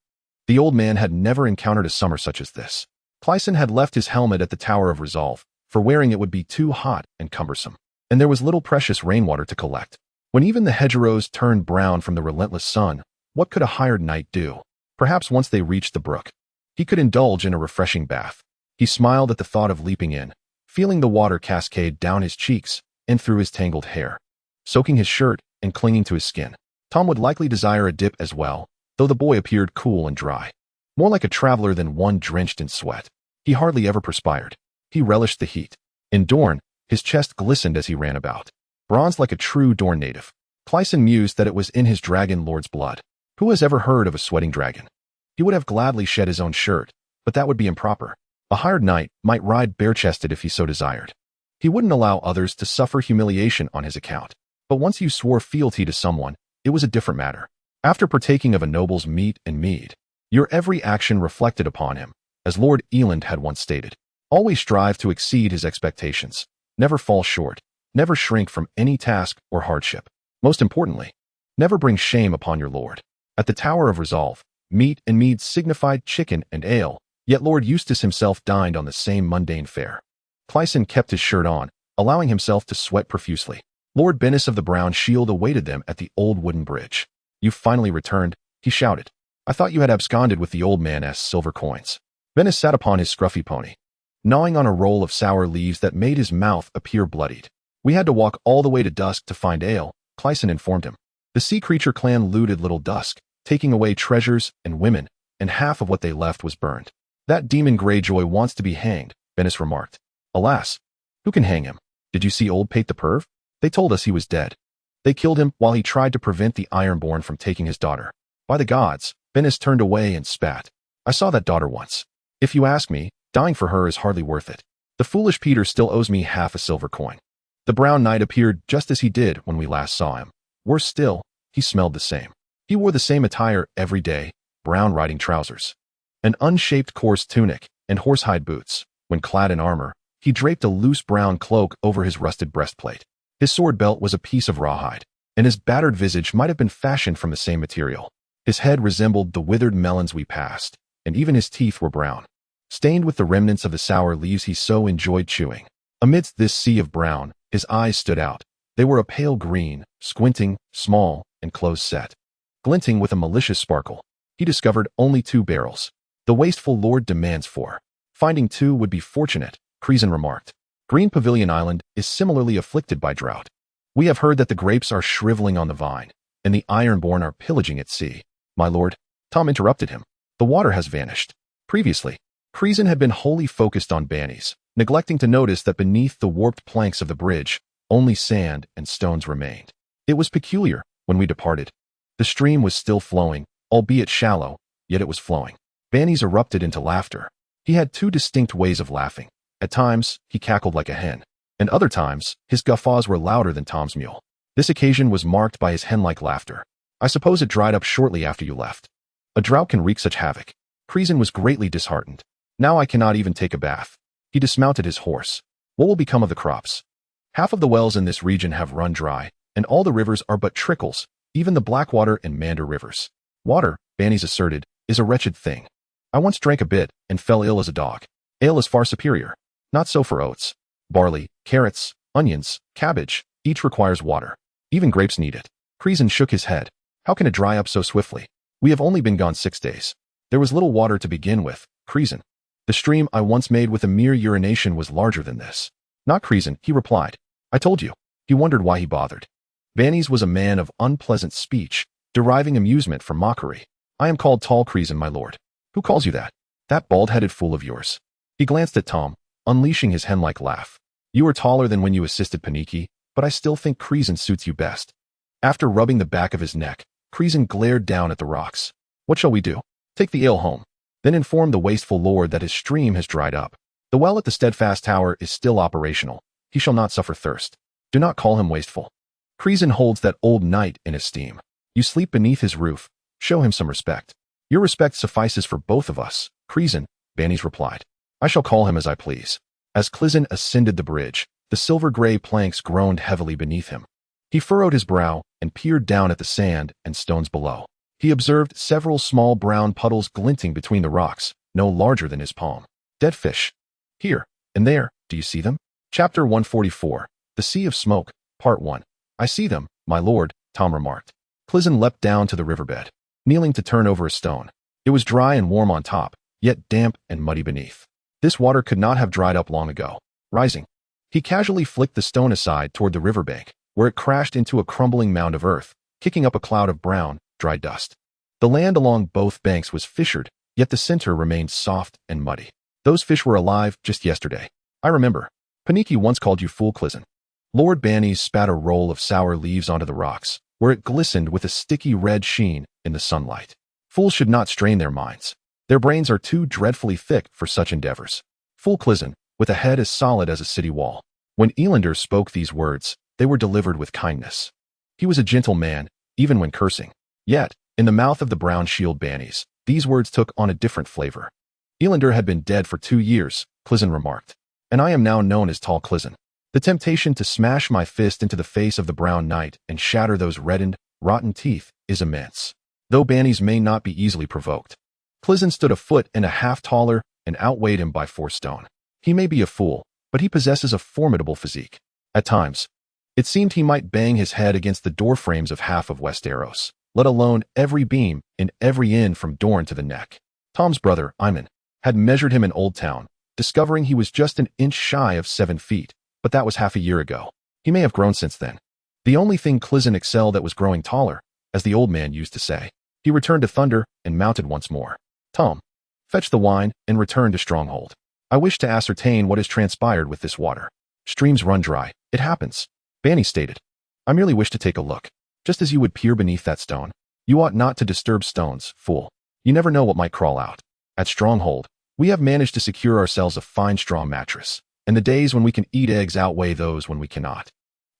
the old man had never encountered a summer such as this. Clisson had left his helmet at the Tower of Resolve, for wearing it would be too hot and cumbersome, and there was little precious rainwater to collect. When even the hedgerows turned brown from the relentless sun, what could a hired knight do? Perhaps once they reached the brook, he could indulge in a refreshing bath. He smiled at the thought of leaping in, feeling the water cascade down his cheeks and through his tangled hair, soaking his shirt and clinging to his skin. Tom would likely desire a dip as well, though the boy appeared cool and dry, more like a traveler than one drenched in sweat. He hardly ever perspired. He relished the heat. In Dorne, his chest glistened as he ran about, bronzed like a true Dorne native. Clyson mused that it was in his dragon lord's blood. Who has ever heard of a sweating dragon? He would have gladly shed his own shirt, but that would be improper. A hired knight might ride bare-chested if he so desired. He wouldn't allow others to suffer humiliation on his account. But once you swore fealty to someone, it was a different matter. After partaking of a noble's meat and mead, your every action reflected upon him, as Lord Eland had once stated. Always strive to exceed his expectations. Never fall short. Never shrink from any task or hardship. Most importantly, never bring shame upon your lord. At the Tower of Resolve, meat and mead signified chicken and ale, yet Lord Eustace himself dined on the same mundane fare. Clyson kept his shirt on, allowing himself to sweat profusely. Lord Bennis of the Brown Shield awaited them at the old wooden bridge. "You finally returned," he shouted. "I thought you had absconded with the old man's silver coins." Bennis sat upon his scruffy pony, gnawing on a roll of sour leaves that made his mouth appear bloodied. "We had to walk all the way to Dusk to find ale," Clyson informed him. "The Sea Creature clan looted Little Dusk, taking away treasures and women, and half of what they left was burned." "That demon Greyjoy wants to be hanged," Bennis remarked. "Alas, who can hang him? Did you see old Pate the Perv? They told us he was dead. They killed him while he tried to prevent the Ironborn from taking his daughter." "By the gods," Bennis turned away and spat. "I saw that daughter once. If you ask me, dying for her is hardly worth it. The foolish Peter still owes me half a silver coin." The Brown Knight appeared just as he did when we last saw him. Worse still, he smelled the same. He wore the same attire every day, brown riding trousers, an unshaped coarse tunic, and horsehide boots. When clad in armor, he draped a loose brown cloak over his rusted breastplate. His sword belt was a piece of rawhide, and his battered visage might have been fashioned from the same material. His head resembled the withered melons we passed, and even his teeth were brown, stained with the remnants of the sour leaves he so enjoyed chewing. Amidst this sea of brown, his eyes stood out. They were a pale green, squinting, small, and close-set, glinting with a malicious sparkle. He discovered only 2 barrels. "The wasteful lord demands 4. Finding 2 would be fortunate," Crisen remarked. "Green Pavilion Island is similarly afflicted by drought. We have heard that the grapes are shriveling on the vine, and the Ironborn are pillaging at sea." "My lord," Tom interrupted him, "the water has vanished." Previously, Crisen had been wholly focused on bannies, neglecting to notice that beneath the warped planks of the bridge, only sand and stones remained. It was peculiar when we departed. The stream was still flowing, albeit shallow, yet it was flowing. Bannies erupted into laughter. He had 2 distinct ways of laughing. At times, he cackled like a hen, and other times, his guffaws were louder than Tom's mule. This occasion was marked by his hen-like laughter. "I suppose it dried up shortly after you left. A drought can wreak such havoc." Crisen was greatly disheartened. "Now I cannot even take a bath." He dismounted his horse. "What will become of the crops? Half of the wells in this region have run dry, and all the rivers are but trickles, even the Blackwater and Mander rivers. Water," Bannies asserted, "is a wretched thing. I once drank a bit and fell ill as a dog. Ale is far superior. Not so for oats. Barley, carrots, onions, cabbage, each requires water. Even grapes need it." Crisen shook his head. "How can it dry up so swiftly? We have only been gone 6 days. There was little water to begin with, Crisen. The stream I once made with a mere urination was larger than this." "Not Crisen," he replied. "I told you." He wondered why he bothered. Bannies was a man of unpleasant speech, deriving amusement from mockery. "I am called Tall Crisen, my lord." "Who calls you that?" "That bald-headed fool of yours." He glanced at Tom, unleashing his hen-like laugh. "You are taller than when you assisted Paniki, but I still think Crisen suits you best." After rubbing the back of his neck, Crisen glared down at the rocks. "What shall we do?" "Take the ale home. Then inform the wasteful lord that his stream has dried up. The well at the Steadfast Tower is still operational. He shall not suffer thirst. Do not call him wasteful. Crisen holds that old knight in esteem. You sleep beneath his roof. Show him some respect." "Your respect suffices for both of us, Crisen," Bannies replied. "I shall call him as I please." As Clyson ascended the bridge, the silver-gray planks groaned heavily beneath him. He furrowed his brow and peered down at the sand and stones below. He observed several small brown puddles glinting between the rocks, no larger than his palm. "Dead fish. Here and there, do you see them?" Chapter 144, The Sea of Smoke, Part 1. "I see them, my lord," Tom remarked. Clyson leapt down to the riverbed, kneeling to turn over a stone. It was dry and warm on top, yet damp and muddy beneath. This water could not have dried up long ago. Rising, he casually flicked the stone aside toward the riverbank, where it crashed into a crumbling mound of earth, kicking up a cloud of brown, dry dust. The land along both banks was fissured, yet the center remained soft and muddy. "Those fish were alive just yesterday. I remember. Paniki once called you fool, Clyson." Lord Bannies spat a roll of sour leaves onto the rocks, where it glistened with a sticky red sheen in the sunlight. Fools should not strain their minds. Their brains are too dreadfully thick for such endeavors. Fool Crisen, with a head as solid as a city wall. When Elander spoke these words, they were delivered with kindness. He was a gentle man, even when cursing. Yet, in the mouth of the brown shield bannies, these words took on a different flavor. Elander had been dead for 2 years, Crisen remarked, and I am now known as Tall Crisen. The temptation to smash my fist into the face of the brown knight and shatter those reddened, rotten teeth is immense. Though bannies may not be easily provoked. Crisen stood 1.5 feet taller and outweighed him by 4 stone. He may be a fool, but he possesses a formidable physique. At times, it seemed he might bang his head against the doorframes of half of Westeros, let alone every beam in every inn from Dorne to the neck. Tom's brother, Iman, had measured him in Old Town, discovering he was just an inch shy of 7 feet, but that was half a year ago. He may have grown since then. The only thing Crisen excelled at was growing taller, as the old man used to say. He returned to Thunder and mounted once more. Tom, fetch the wine and return to Stronghold. I wish to ascertain what has transpired with this water. Streams run dry. It happens. Banny stated. I merely wish to take a look. Just as you would peer beneath that stone. You ought not to disturb stones, fool. You never know what might crawl out. At Stronghold, we have managed to secure ourselves a fine straw mattress, and the days when we can eat eggs outweigh those when we cannot.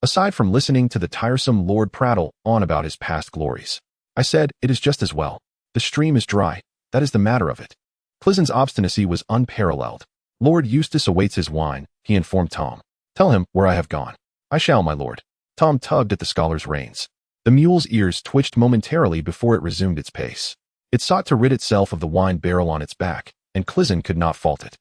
Aside from listening to the tiresome Lord prattle on about his past glories, I said, it is just as well. The stream is dry. That is the matter of it. Crisen's obstinacy was unparalleled. Lord Eustace awaits his wine, he informed Tom. Tell him where I have gone. I shall, my lord. Tom tugged at the scholar's reins. The mule's ears twitched momentarily before it resumed its pace. It sought to rid itself of the wine barrel on its back, and Crisen could not fault it.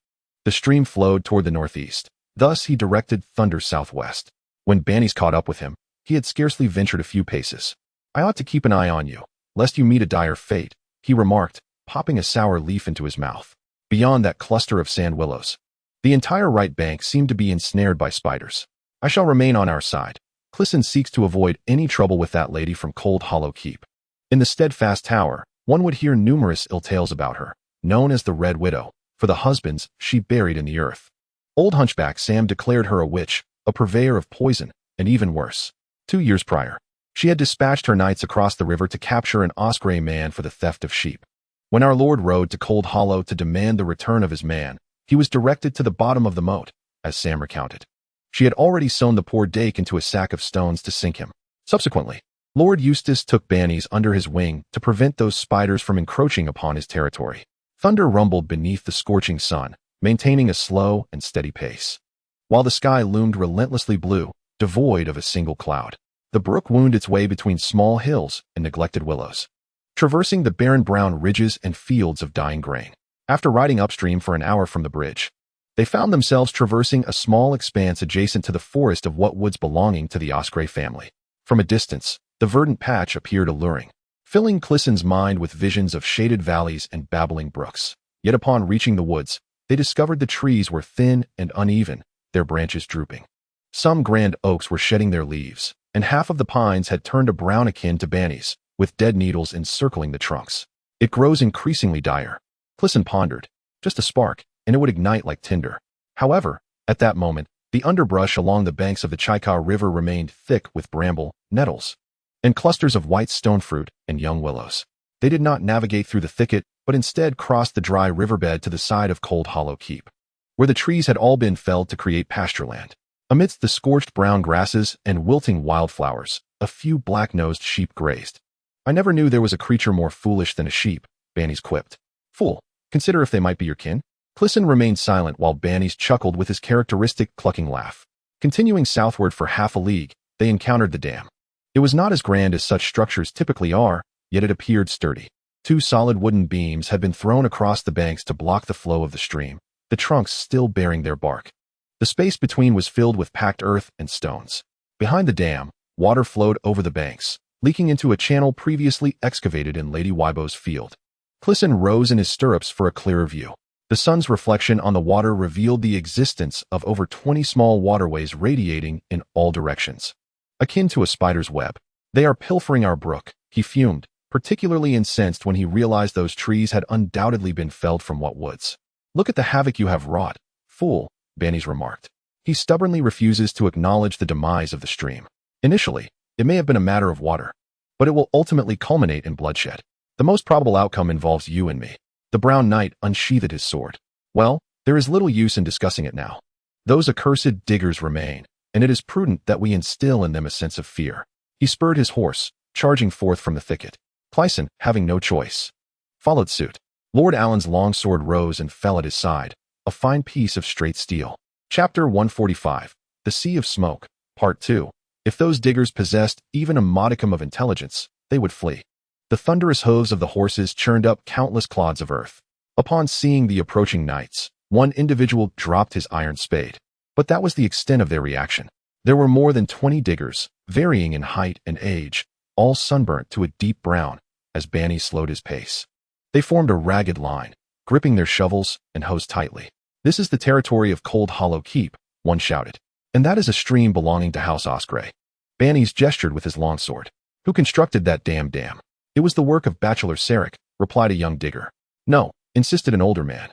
The stream flowed toward the northeast. Thus he directed Thunder southwest. When bannies caught up with him, he had scarcely ventured a few paces. I ought to keep an eye on you, lest you meet a dire fate, he remarked, popping a sour leaf into his mouth. Beyond that cluster of sand willows, the entire right bank seemed to be ensnared by spiders. I shall remain on our side. Crisen seeks to avoid any trouble with that lady from Cold Hollow Keep. In the steadfast tower, one would hear numerous ill tales about her, known as the Red Widow, for the husbands she buried in the earth. Old Hunchback Sam declared her a witch, a purveyor of poison, and even worse. 2 years prior, she had dispatched her knights across the river to capture an Osprey man for the theft of sheep. When our lord rode to Cold Hollow to demand the return of his man, he was directed to the bottom of the moat, as Sam recounted. She had already sewn the poor Dake into a sack of stones to sink him. Subsequently, Lord Eustace took bannies under his wing to prevent those spiders from encroaching upon his territory. Thunder rumbled beneath the scorching sun, maintaining a slow and steady pace. While the sky loomed relentlessly blue, devoid of a single cloud, the brook wound its way between small hills and neglected willows, traversing the barren brown ridges and fields of dying grain. After riding upstream for an hour from the bridge, they found themselves traversing a small expanse adjacent to the forest of what woods belonging to the Osprey family. From a distance, the verdant patch appeared alluring, filling Crisen's mind with visions of shaded valleys and babbling brooks. Yet upon reaching the woods, they discovered the trees were thin and uneven, their branches drooping. Some grand oaks were shedding their leaves, and half of the pines had turned a brown akin to bannies, with dead needles encircling the trunks. It grows increasingly dire. Crisen pondered. Just a spark, and it would ignite like tinder. However, at that moment, the underbrush along the banks of the Chaika River remained thick with bramble, nettles, and clusters of white stone fruit and young willows. They did not navigate through the thicket, but instead crossed the dry riverbed to the side of Cold Hollow Keep, where the trees had all been felled to create pastureland. Amidst the scorched brown grasses and wilting wildflowers, a few black-nosed sheep grazed. I never knew there was a creature more foolish than a sheep, bannies quipped. Fool, consider if they might be your kin. Crisen remained silent while bannies chuckled with his characteristic clucking laugh. Continuing southward for half a league, they encountered the dam. It was not as grand as such structures typically are, yet it appeared sturdy. 2 solid wooden beams had been thrown across the banks to block the flow of the stream, the trunks still bearing their bark. The space between was filled with packed earth and stones. Behind the dam, water flowed over the banks, leaking into a channel previously excavated in Lady Wybo's field. Crisen rose in his stirrups for a clearer view. The sun's reflection on the water revealed the existence of over 20 small waterways radiating in all directions, akin to a spider's web. They are pilfering our brook, he fumed, particularly incensed when he realized those trees had undoubtedly been felled from what woods. Look at the havoc you have wrought, fool, bannies remarked. He stubbornly refuses to acknowledge the demise of the stream. Initially, it may have been a matter of water, but it will ultimately culminate in bloodshed. The most probable outcome involves you and me. The Brown Knight unsheathed his sword. Well, there is little use in discussing it now. Those accursed diggers remain, and it is prudent that we instill in them a sense of fear. He spurred his horse, charging forth from the thicket. Crisen, having no choice, followed suit. Lord Alan's long sword rose and fell at his side, a fine piece of straight steel. Chapter 145. The Sea of Smoke. Part 2. If those diggers possessed even a modicum of intelligence, they would flee. The thunderous hooves of the horses churned up countless clods of earth. Upon seeing the approaching knights, one individual dropped his iron spade. But that was the extent of their reaction. There were more than 20 diggers, varying in height and age, all sunburnt to a deep brown, as Banny slowed his pace. They formed a ragged line, gripping their shovels and hoes tightly. "This is the territory of Cold Hollow Keep," one shouted. "And that is a stream belonging to House Osprey." Bannies gestured with his longsword. "Who constructed that damn dam?" "It was the work of Bachelor Sarek," replied a young digger. "No," insisted an older man.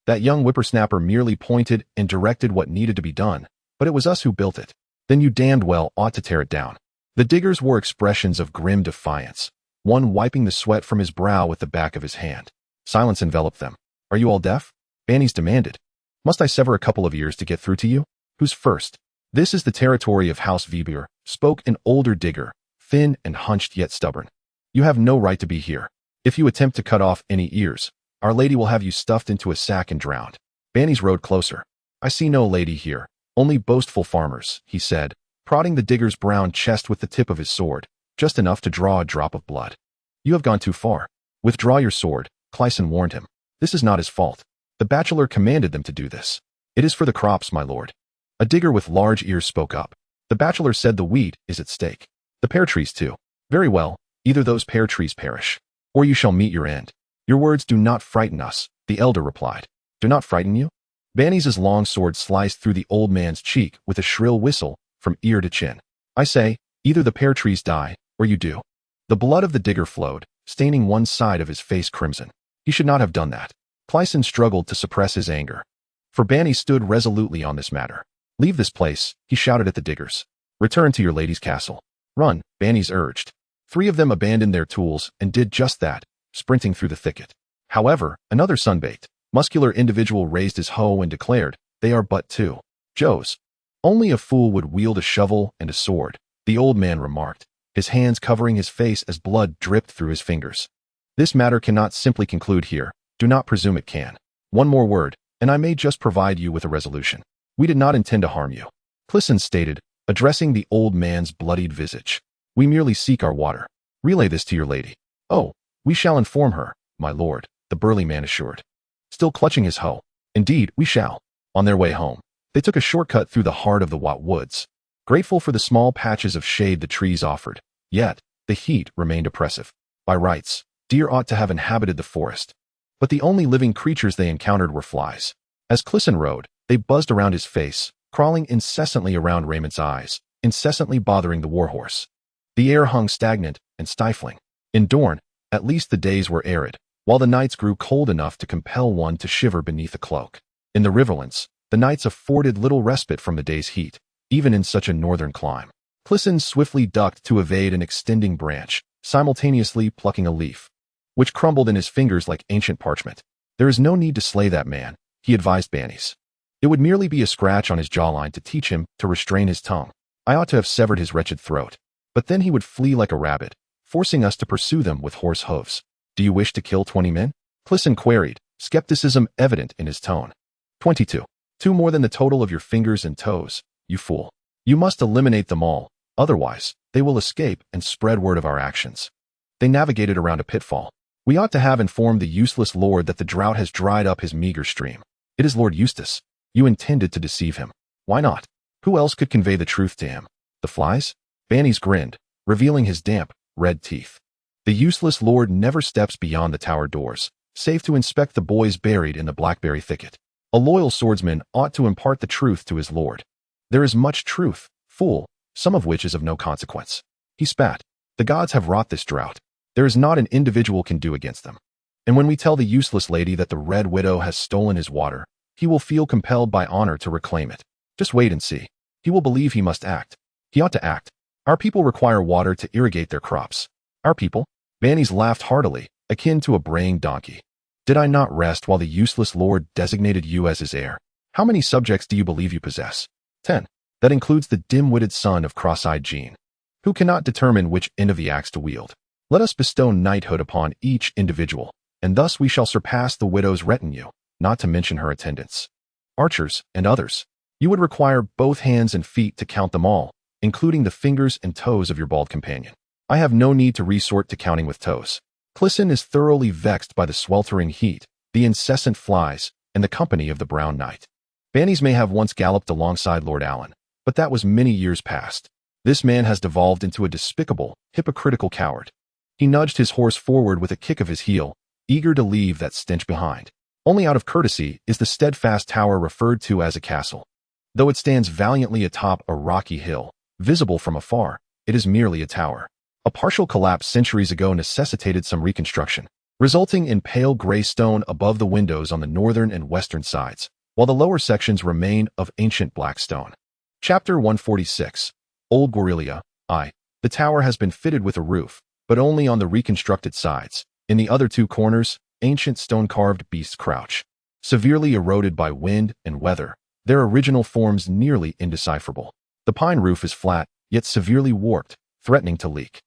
"That young whippersnapper merely pointed and directed what needed to be done, but it was us who built it." "Then you damned well ought to tear it down." The diggers wore expressions of grim defiance, one wiping the sweat from his brow with the back of his hand. Silence enveloped them. "Are you all deaf?" Bannies demanded. "Must I sever a couple of ears to get through to you? Who's first?" "This is the territory of House Vibur," spoke an older digger, thin and hunched yet stubborn. "You have no right to be here. If you attempt to cut off any ears, Our Lady will have you stuffed into a sack and drowned." Bannies rode closer. "I see no lady here, only boastful farmers," he said, prodding the digger's brown chest with the tip of his sword, just enough to draw a drop of blood. "You have gone too far. Withdraw your sword," Crisen warned him. "This is not his fault. The bachelor commanded them to do this." "It is for the crops, my lord." A digger with large ears spoke up. "The bachelor said the wheat is at stake. The pear trees too." "Very well, either those pear trees perish, or you shall meet your end." "Your words do not frighten us," the elder replied. "Do not frighten you?" Bannies' long sword sliced through the old man's cheek with a shrill whistle from ear to chin. "I say, either the pear trees die, or you do." The blood of the digger flowed, staining one side of his face crimson. He should not have done that. Crisen struggled to suppress his anger. For Bannies stood resolutely on this matter. "Leave this place," he shouted at the diggers. "Return to your lady's castle." "Run," Bannies urged. 3 of them abandoned their tools and did just that, sprinting through the thicket. However, another sunbaked, muscular individual raised his hoe and declared, "They are but 2 Joes." "Only a fool would wield a shovel and a sword," the old man remarked, his hands covering his face as blood dripped through his fingers. "This matter cannot simply conclude here. Do not presume it can. One more word, and I may just provide you with a resolution. We did not intend to harm you," Crisen stated, addressing the old man's bloodied visage. "We merely seek our water. Relay this to your lady." "Oh, we shall inform her, my lord," the burly man assured, still clutching his hoe. "Indeed, we shall." On their way home, they took a shortcut through the heart of the Watt woods, grateful for the small patches of shade the trees offered. Yet, the heat remained oppressive. By rights, deer ought to have inhabited the forest. But the only living creatures they encountered were flies. As Crisen rode, they buzzed around his face, crawling incessantly around Raymond's eyes, incessantly bothering the warhorse. The air hung stagnant and stifling. In Dorne, at least the days were arid, while the nights grew cold enough to compel one to shiver beneath a cloak. In the Riverlands, the nights afforded little respite from the day's heat, even in such a northern clime. Crisen swiftly ducked to evade an extending branch, simultaneously plucking a leaf, which crumbled in his fingers like ancient parchment. "There is no need to slay that man," he advised Bannies. "It would merely be a scratch on his jawline to teach him to restrain his tongue. I ought to have severed his wretched throat. But then he would flee like a rabbit, forcing us to pursue them with horse hoofs." "Do you wish to kill 20 men?" Crisen queried, skepticism evident in his tone. 22. 2 more than the total of your fingers and toes, you fool. You must eliminate them all, otherwise, they will escape and spread word of our actions." They navigated around a pitfall. "We ought to have informed the useless lord that the drought has dried up his meager stream." "It is Lord Eustace." "You intended to deceive him." "Why not? Who else could convey the truth to him?" "The flies?" Bannies grinned, revealing his damp, red teeth. "The useless lord never steps beyond the tower doors, save to inspect the boys buried in the blackberry thicket. A loyal swordsman ought to impart the truth to his lord." "There is much truth, fool, some of which is of no consequence." He spat. "The gods have wrought this drought. There is not an individual can do against them. And when we tell the useless lady that the Red Widow has stolen his water, he will feel compelled by honor to reclaim it. Just wait and see. He will believe he must act. He ought to act. Our people require water to irrigate their crops. Our people? Bannies laughed heartily, akin to a braying donkey. Did I not rest while the useless lord designated you as his heir? How many subjects do you believe you possess? 10. That includes the dim-witted son of cross-eyed Jean, who cannot determine which end of the axe to wield. Let us bestow knighthood upon each individual, and thus we shall surpass the widow's retinue, not to mention her attendants, archers, and others. You would require both hands and feet to count them all, including the fingers and toes of your bald companion. I have no need to resort to counting with toes. Crisen is thoroughly vexed by the sweltering heat, the incessant flies, and the company of the Brown Knight. Bannies may have once galloped alongside Lord Allen, but that was many years past. This man has devolved into a despicable, hypocritical coward. He nudged his horse forward with a kick of his heel, eager to leave that stench behind. Only out of courtesy is the steadfast tower referred to as a castle. Though it stands valiantly atop a rocky hill, visible from afar, it is merely a tower. A partial collapse centuries ago necessitated some reconstruction, resulting in pale gray stone above the windows on the northern and western sides, while the lower sections remain of ancient black stone. Chapter 146. Old Guerrilla. The tower has been fitted with a roof, but only on the reconstructed sides. In the other two corners, ancient stone-carved beasts crouch. Severely eroded by wind and weather, their original forms nearly indecipherable. The pine roof is flat, yet severely warped, threatening to leak.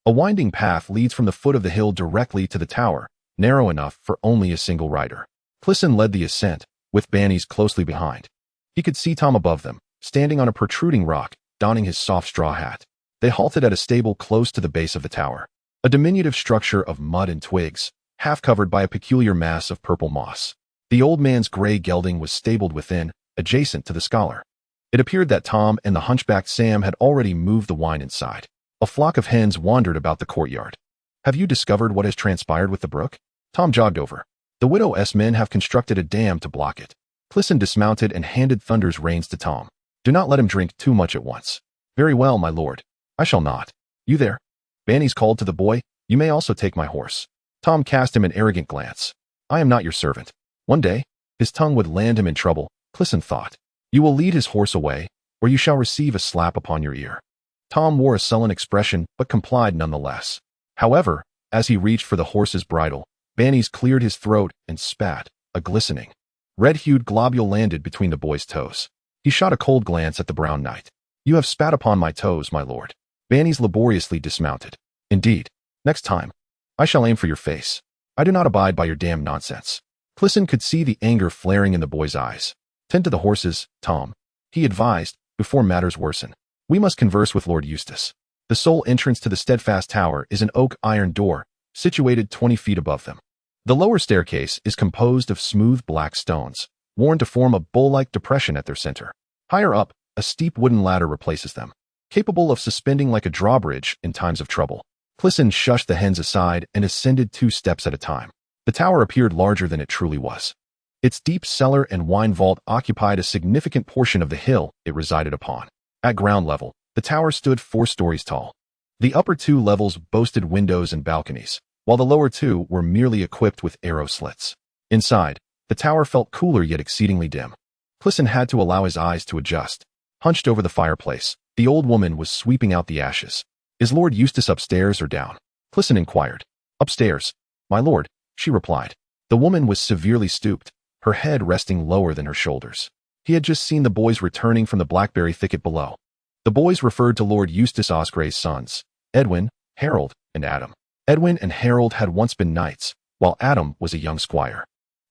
A winding path leads from the foot of the hill directly to the tower, narrow enough for only a single rider. Crisen led the ascent, with Bannies closely behind. He could see Tom above them, standing on a protruding rock, donning his soft straw hat. They halted at a stable close to the base of the tower, a diminutive structure of mud and twigs, half covered by a peculiar mass of purple moss. The old man's gray gelding was stabled within, adjacent to the scholar. It appeared that Tom and the hunchbacked Sam had already moved the wine inside. A flock of hens wandered about the courtyard. Have you discovered what has transpired with the brook? Tom jogged over. The widow's men have constructed a dam to block it. Crisen dismounted and handed Thunder's reins to Tom. Do not let him drink too much at once. Very well, my lord. I shall not. You there? Bannies called to the boy. You may also take my horse. Tom cast him an arrogant glance. I am not your servant. One day, his tongue would land him in trouble, Crisen thought. You will lead his horse away, or you shall receive a slap upon your ear. Tom wore a sullen expression, but complied nonetheless. However, as he reached for the horse's bridle, Bannies cleared his throat and spat. A glistening, red-hued globule landed between the boy's toes. He shot a cold glance at the Brown Knight. You have spat upon my toes, my lord. Bannies laboriously dismounted. Indeed. Next time, I shall aim for your face. I do not abide by your damn nonsense. Crisen could see the anger flaring in the boy's eyes. Tend to the horses, Tom, he advised, before matters worsen. We must converse with Lord Eustace. The sole entrance to the steadfast tower is an oak iron door, situated 20 feet above them. The lower staircase is composed of smooth black stones, worn to form a bowl-like depression at their center. Higher up, a steep wooden ladder replaces them, capable of suspending like a drawbridge in times of trouble. Crisen shushed the hens aside and ascended 2 steps at a time. The tower appeared larger than it truly was. Its deep cellar and wine vault occupied a significant portion of the hill it resided upon. At ground level, the tower stood 4 stories tall. The upper 2 levels boasted windows and balconies, while the lower 2 were merely equipped with arrow slits. Inside, the tower felt cooler yet exceedingly dim. Crisen had to allow his eyes to adjust. Hunched over the fireplace, the old woman was sweeping out the ashes. Is Lord Eustace upstairs or down? Crisen inquired. Upstairs, my lord, she replied. The woman was severely stooped, her head resting lower than her shoulders. He had just seen the boys returning from the blackberry thicket below. The boys referred to Lord Eustace Osgrey's sons, Edwin, Harold, and Adam. Edwin and Harold had once been knights, while Adam was a young squire.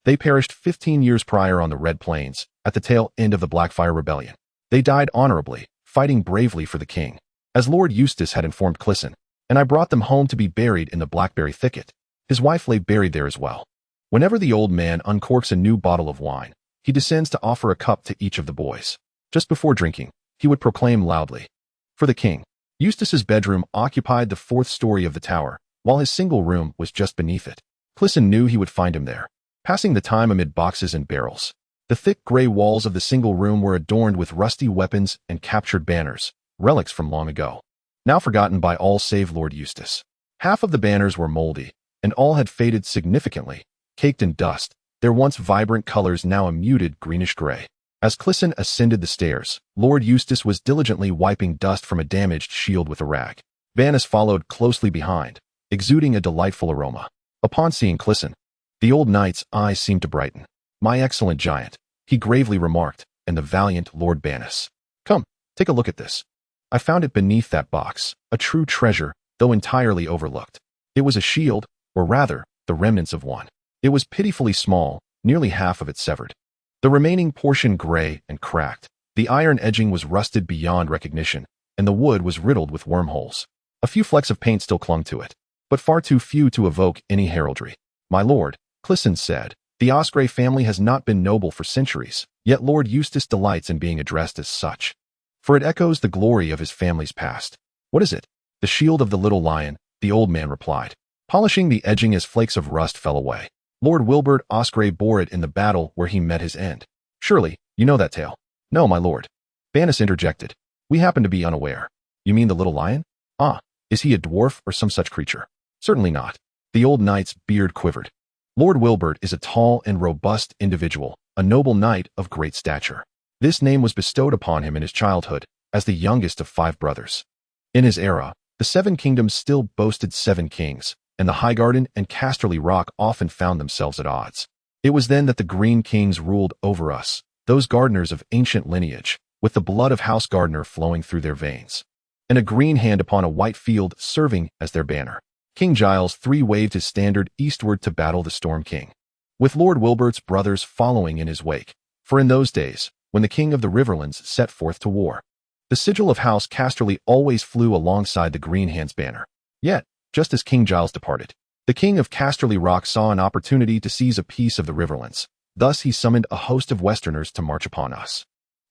They perished 15 years prior on the Red Plains, at the tail end of the Blackfire Rebellion. They died honorably, fighting bravely for the king, as Lord Eustace had informed Crisen, and I brought them home to be buried in the blackberry thicket. His wife lay buried there as well. Whenever the old man uncorks a new bottle of wine, he descends to offer a cup to each of the boys. Just before drinking, he would proclaim loudly, for the king. Eustace's bedroom occupied the 4th story of the tower, while his single room was just beneath it. Crisen knew he would find him there, passing the time amid boxes and barrels. The thick gray walls of the single room were adorned with rusty weapons and captured banners, relics from long ago, now forgotten by all save Lord Eustace. Half of the banners were moldy, and all had faded significantly, caked in dust, their once vibrant colors now a muted greenish-gray. As Crisen ascended the stairs, Lord Eustace was diligently wiping dust from a damaged shield with a rag. Bannis followed closely behind, exuding a delightful aroma. Upon seeing Crisen, the old knight's eyes seemed to brighten. "My excellent giant," he gravely remarked, "and the valiant Lord Banis. Come, take a look at this. I found it beneath that box, a true treasure, though entirely overlooked. It was a shield, or rather, the remnants of one. It was pitifully small, nearly half of it severed. The remaining portion gray and cracked. The iron edging was rusted beyond recognition, and the wood was riddled with wormholes. A few flecks of paint still clung to it, but far too few to evoke any heraldry. My lord," Crisen said, "the Osprey family has not been noble for centuries, yet Lord Eustace delights in being addressed as such, for it echoes the glory of his family's past." "What is it?" "The shield of the little lion," the old man replied, polishing the edging as flakes of rust fell away. "Lord Wilbert Osprey bore it in the battle where he met his end. Surely, you know that tale." "No, my lord," Banis interjected. "We happen to be unaware." "You mean the little lion? Ah, is he a dwarf or some such creature?" "Certainly not." The old knight's beard quivered. "Lord Wilbert is a tall and robust individual, a noble knight of great stature. This name was bestowed upon him in his childhood, as the youngest of 5 brothers. In his era, the 7 kingdoms still boasted 7 kings, and the Highgarden and Casterly Rock often found themselves at odds. It was then that the Green Kings ruled over us, those gardeners of ancient lineage, with the blood of House Gardner flowing through their veins, and a green hand upon a white field serving as their banner. King Giles III waved his standard eastward to battle the Storm King, with Lord Wilbert's brothers following in his wake, for in those days, when the King of the Riverlands set forth to war, the sigil of House Casterly always flew alongside the Green Hand's banner. Yet, just as King Giles departed, the King of Casterly Rock saw an opportunity to seize a piece of the Riverlands. Thus he summoned a host of Westerners to march upon us.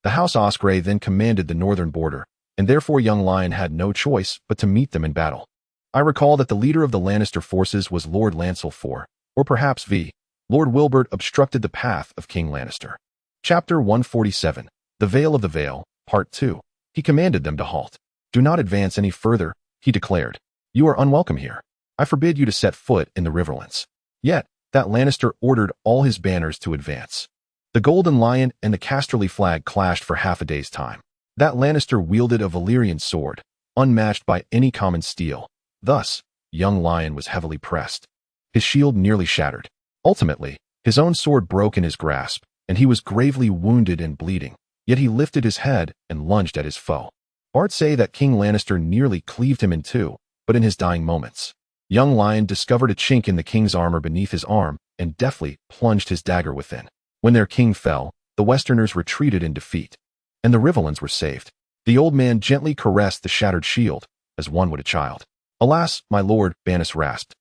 The House Osprey then commanded the northern border, and therefore young Lion had no choice but to meet them in battle. I recall that the leader of the Lannister forces was Lord Lancel IV, or perhaps V. Lord Wilbert obstructed the path of King Lannister. Chapter 147, The Vale of the Vale, Part 2. He commanded them to halt. "Do not advance any further," he declared. "You are unwelcome here. I forbid you to set foot in the Riverlands." Yet, that Lannister ordered all his banners to advance. The Golden Lion and the Casterly flag clashed for half a day's time. That Lannister wielded a Valyrian sword, unmatched by any common steel. Thus, young Lion was heavily pressed. His shield nearly shattered. Ultimately, his own sword broke in his grasp, and he was gravely wounded and bleeding. Yet he lifted his head and lunged at his foe. Bards say that King Lannister nearly cleaved him in two, but in his dying moments, young Lion discovered a chink in the king's armor beneath his arm and deftly plunged his dagger within. When their king fell, the Westerners retreated in defeat, and the Riverlands were saved. The old man gently caressed the shattered shield, as one would a child. "Alas, my lord," Banis rasped,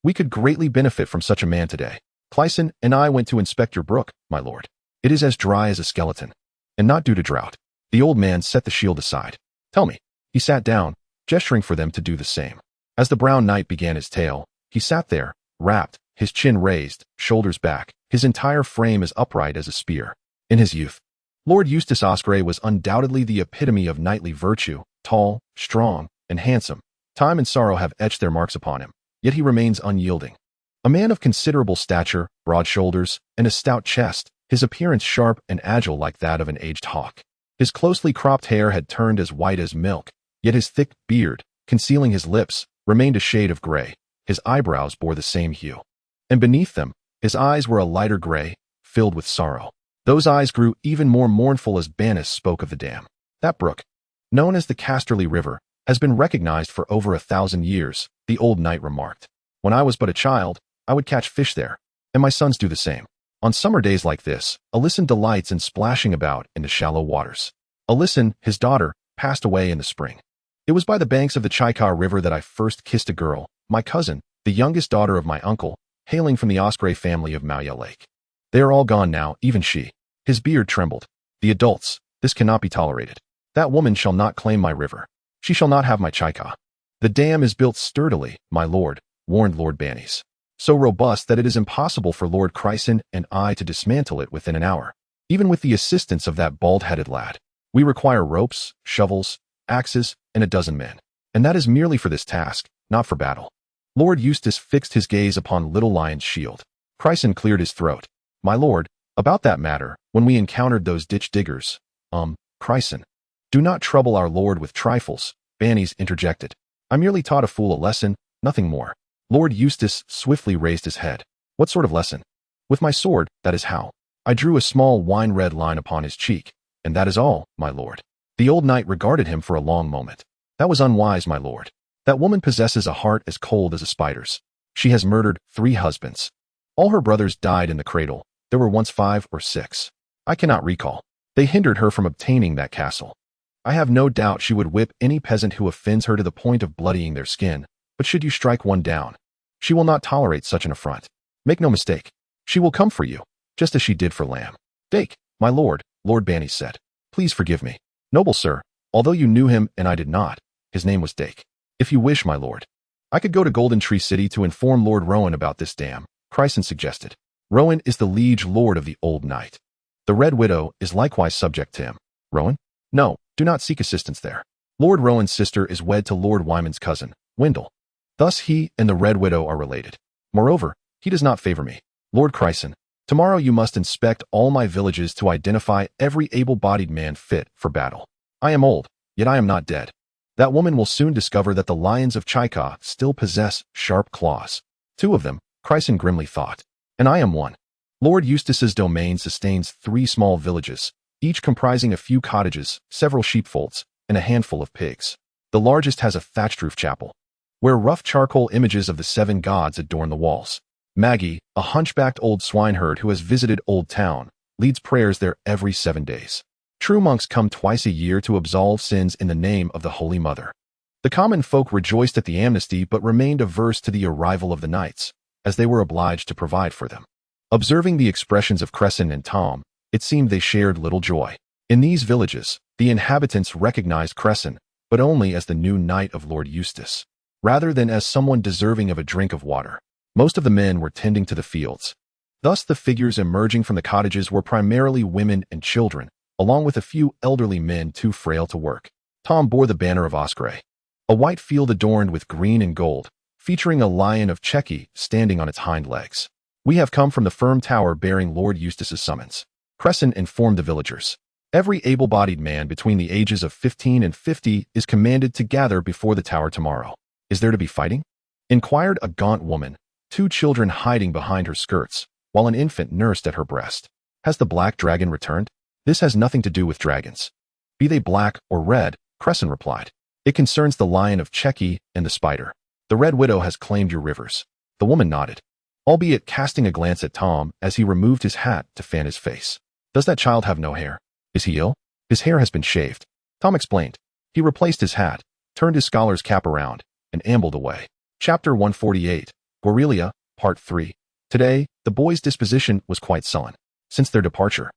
"we could greatly benefit from such a man today. Crisen and I went to inspect your brook, my lord. It is as dry as a skeleton, and not due to drought." The old man set the shield aside. "Tell me." He sat down, gesturing for them to do the same. As the Brown Knight began his tale, he sat there, rapt, his chin raised, shoulders back, his entire frame as upright as a spear. In his youth, Lord Eustace Osprey was undoubtedly the epitome of knightly virtue, tall, strong, and handsome. Time and sorrow have etched their marks upon him, yet he remains unyielding. A man of considerable stature, broad shoulders, and a stout chest, his appearance sharp and agile like that of an aged hawk. His closely cropped hair had turned as white as milk, yet his thick beard, concealing his lips, remained a shade of gray. His eyebrows bore the same hue, and beneath them, his eyes were a lighter gray, filled with sorrow. Those eyes grew even more mournful as Banis spoke of the dam. "That brook, known as the Casterly River, has been recognized for over 1,000 years, the old knight remarked. "When I was but a child, I would catch fish there, and my sons do the same. On summer days like this, Alyssyn delights in splashing about in the shallow waters." Alyssyn, his daughter, passed away in the spring. "It was by the banks of the Chickaw River that I first kissed a girl, my cousin, the youngest daughter of my uncle, hailing from the Osprey family of Maya Lake. They are all gone now, even she." His beard trembled. "The adults, this cannot be tolerated. That woman shall not claim my river. She shall not have my Chickaw." "The dam is built sturdily, my lord," warned Lord Banis. "So robust that it is impossible for Lord Crisen and I to dismantle it within an hour, even with the assistance of that bald-headed lad. We require ropes, shovels, axes, and a dozen men. And that is merely for this task, not for battle." Lord Eustace fixed his gaze upon Little Lion's shield. Crisen cleared his throat. "My lord, about that matter, when we encountered those ditch diggers, Crisen." "Do not trouble our lord with trifles," Banis interjected. "I merely taught a fool a lesson, nothing more." Lord Eustace swiftly raised his head. What sort of lesson? With my sword, that is how. I drew a small wine-red line upon his cheek, and that is all, my lord. The old knight regarded him for a long moment. That was unwise, my lord. That woman possesses a heart as cold as a spider's. She has murdered 3 husbands. All her brothers died in the cradle. There were once 5 or 6. I cannot recall. They hindered her from obtaining that castle. I have no doubt she would whip any peasant who offends her to the point of bloodying their skin, but should you strike one down, she will not tolerate such an affront. Make no mistake. She will come for you, just as she did for Lamb. Dake, my lord, Lord Banny said. Please forgive me. Noble sir, although you knew him and I did not, his name was Dake. If you wish, my lord, I could go to Golden Tree City to inform Lord Rowan about this dam, Crisen suggested. Rowan is the liege lord of the old knight. The Red Widow is likewise subject to him. Rowan? No, do not seek assistance there. Lord Rowan's sister is wed to Lord Wyman's cousin, Wendell. Thus he and the Red Widow are related. Moreover, he does not favor me. Lord Crisen, tomorrow you must inspect all my villages to identify every able-bodied man fit for battle. I am old, yet I am not dead. That woman will soon discover that the lions of Chaika still possess sharp claws. 2 of them, Crisen grimly thought. And I am one. Lord Eustace's domain sustains 3 small villages, each comprising a few cottages, several sheepfolds, and a handful of pigs. The largest has a thatched-roof chapel, where rough charcoal images of the 7 gods adorn the walls. Maggie, a hunchbacked old swineherd who has visited Old Town, leads prayers there every 7 days. True monks come twice a year to absolve sins in the name of the Holy Mother. The common folk rejoiced at the amnesty but remained averse to the arrival of the knights, as they were obliged to provide for them. Observing the expressions of Cresen and Tom, it seemed they shared little joy. In these villages, the inhabitants recognized Cresen, but only as the new knight of Lord Eustace, rather than as someone deserving of a drink of water. Most of the men were tending to the fields. Thus the figures emerging from the cottages were primarily women and children, along with a few elderly men too frail to work. Tom bore the banner of Osprey, a white field adorned with green and gold, featuring a lion of Checky standing on its hind legs. We have come from the firm tower bearing Lord Eustace's summons. Cresen informed the villagers. Every able-bodied man between the ages of 15 and 50 is commanded to gather before the tower tomorrow. Is there to be fighting? Inquired a gaunt woman, 2 children hiding behind her skirts, while an infant nursed at her breast. Has the black dragon returned? This has nothing to do with dragons. Be they black or red, Cresen replied. It concerns the lion of Checky and the spider. The Red Widow has claimed your rivers. The woman nodded, albeit casting a glance at Tom as he removed his hat to fan his face. Does that child have no hair? Is he ill? His hair has been shaved. Tom explained. He replaced his hat, turned his scholar's cap around, and ambled away. Chapter 148, Gorelia, Part 3. Today, the boy's disposition was quite sullen. Since their departure,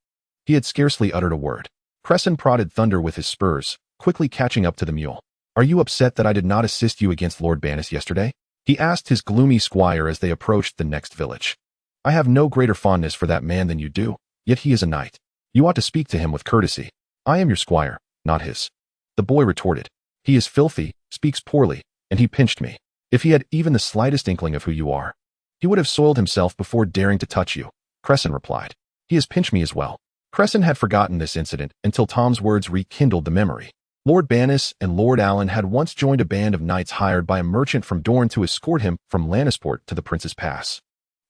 he had scarcely uttered a word. Cresen prodded Thunder with his spurs, quickly catching up to the mule. Are you upset that I did not assist you against Lord Bannis yesterday? He asked his gloomy squire as they approached the next village. I have no greater fondness for that man than you do, yet he is a knight. You ought to speak to him with courtesy. I am your squire, not his. The boy retorted. He is filthy, speaks poorly, and he pinched me. If he had even the slightest inkling of who you are, he would have soiled himself before daring to touch you, Cresen replied. He has pinched me as well. Cresen had forgotten this incident until Tom's words rekindled the memory. Lord Bannis and Lord Allen had once joined a band of knights hired by a merchant from Dorne to escort him from Lannisport to the Prince's Pass.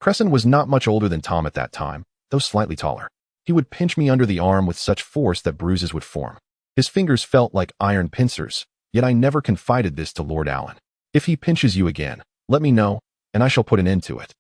Cresen was not much older than Tom at that time, though slightly taller. He would pinch me under the arm with such force that bruises would form. His fingers felt like iron pincers, yet I never confided this to Lord Allen. If he pinches you again, let me know, and I shall put an end to it.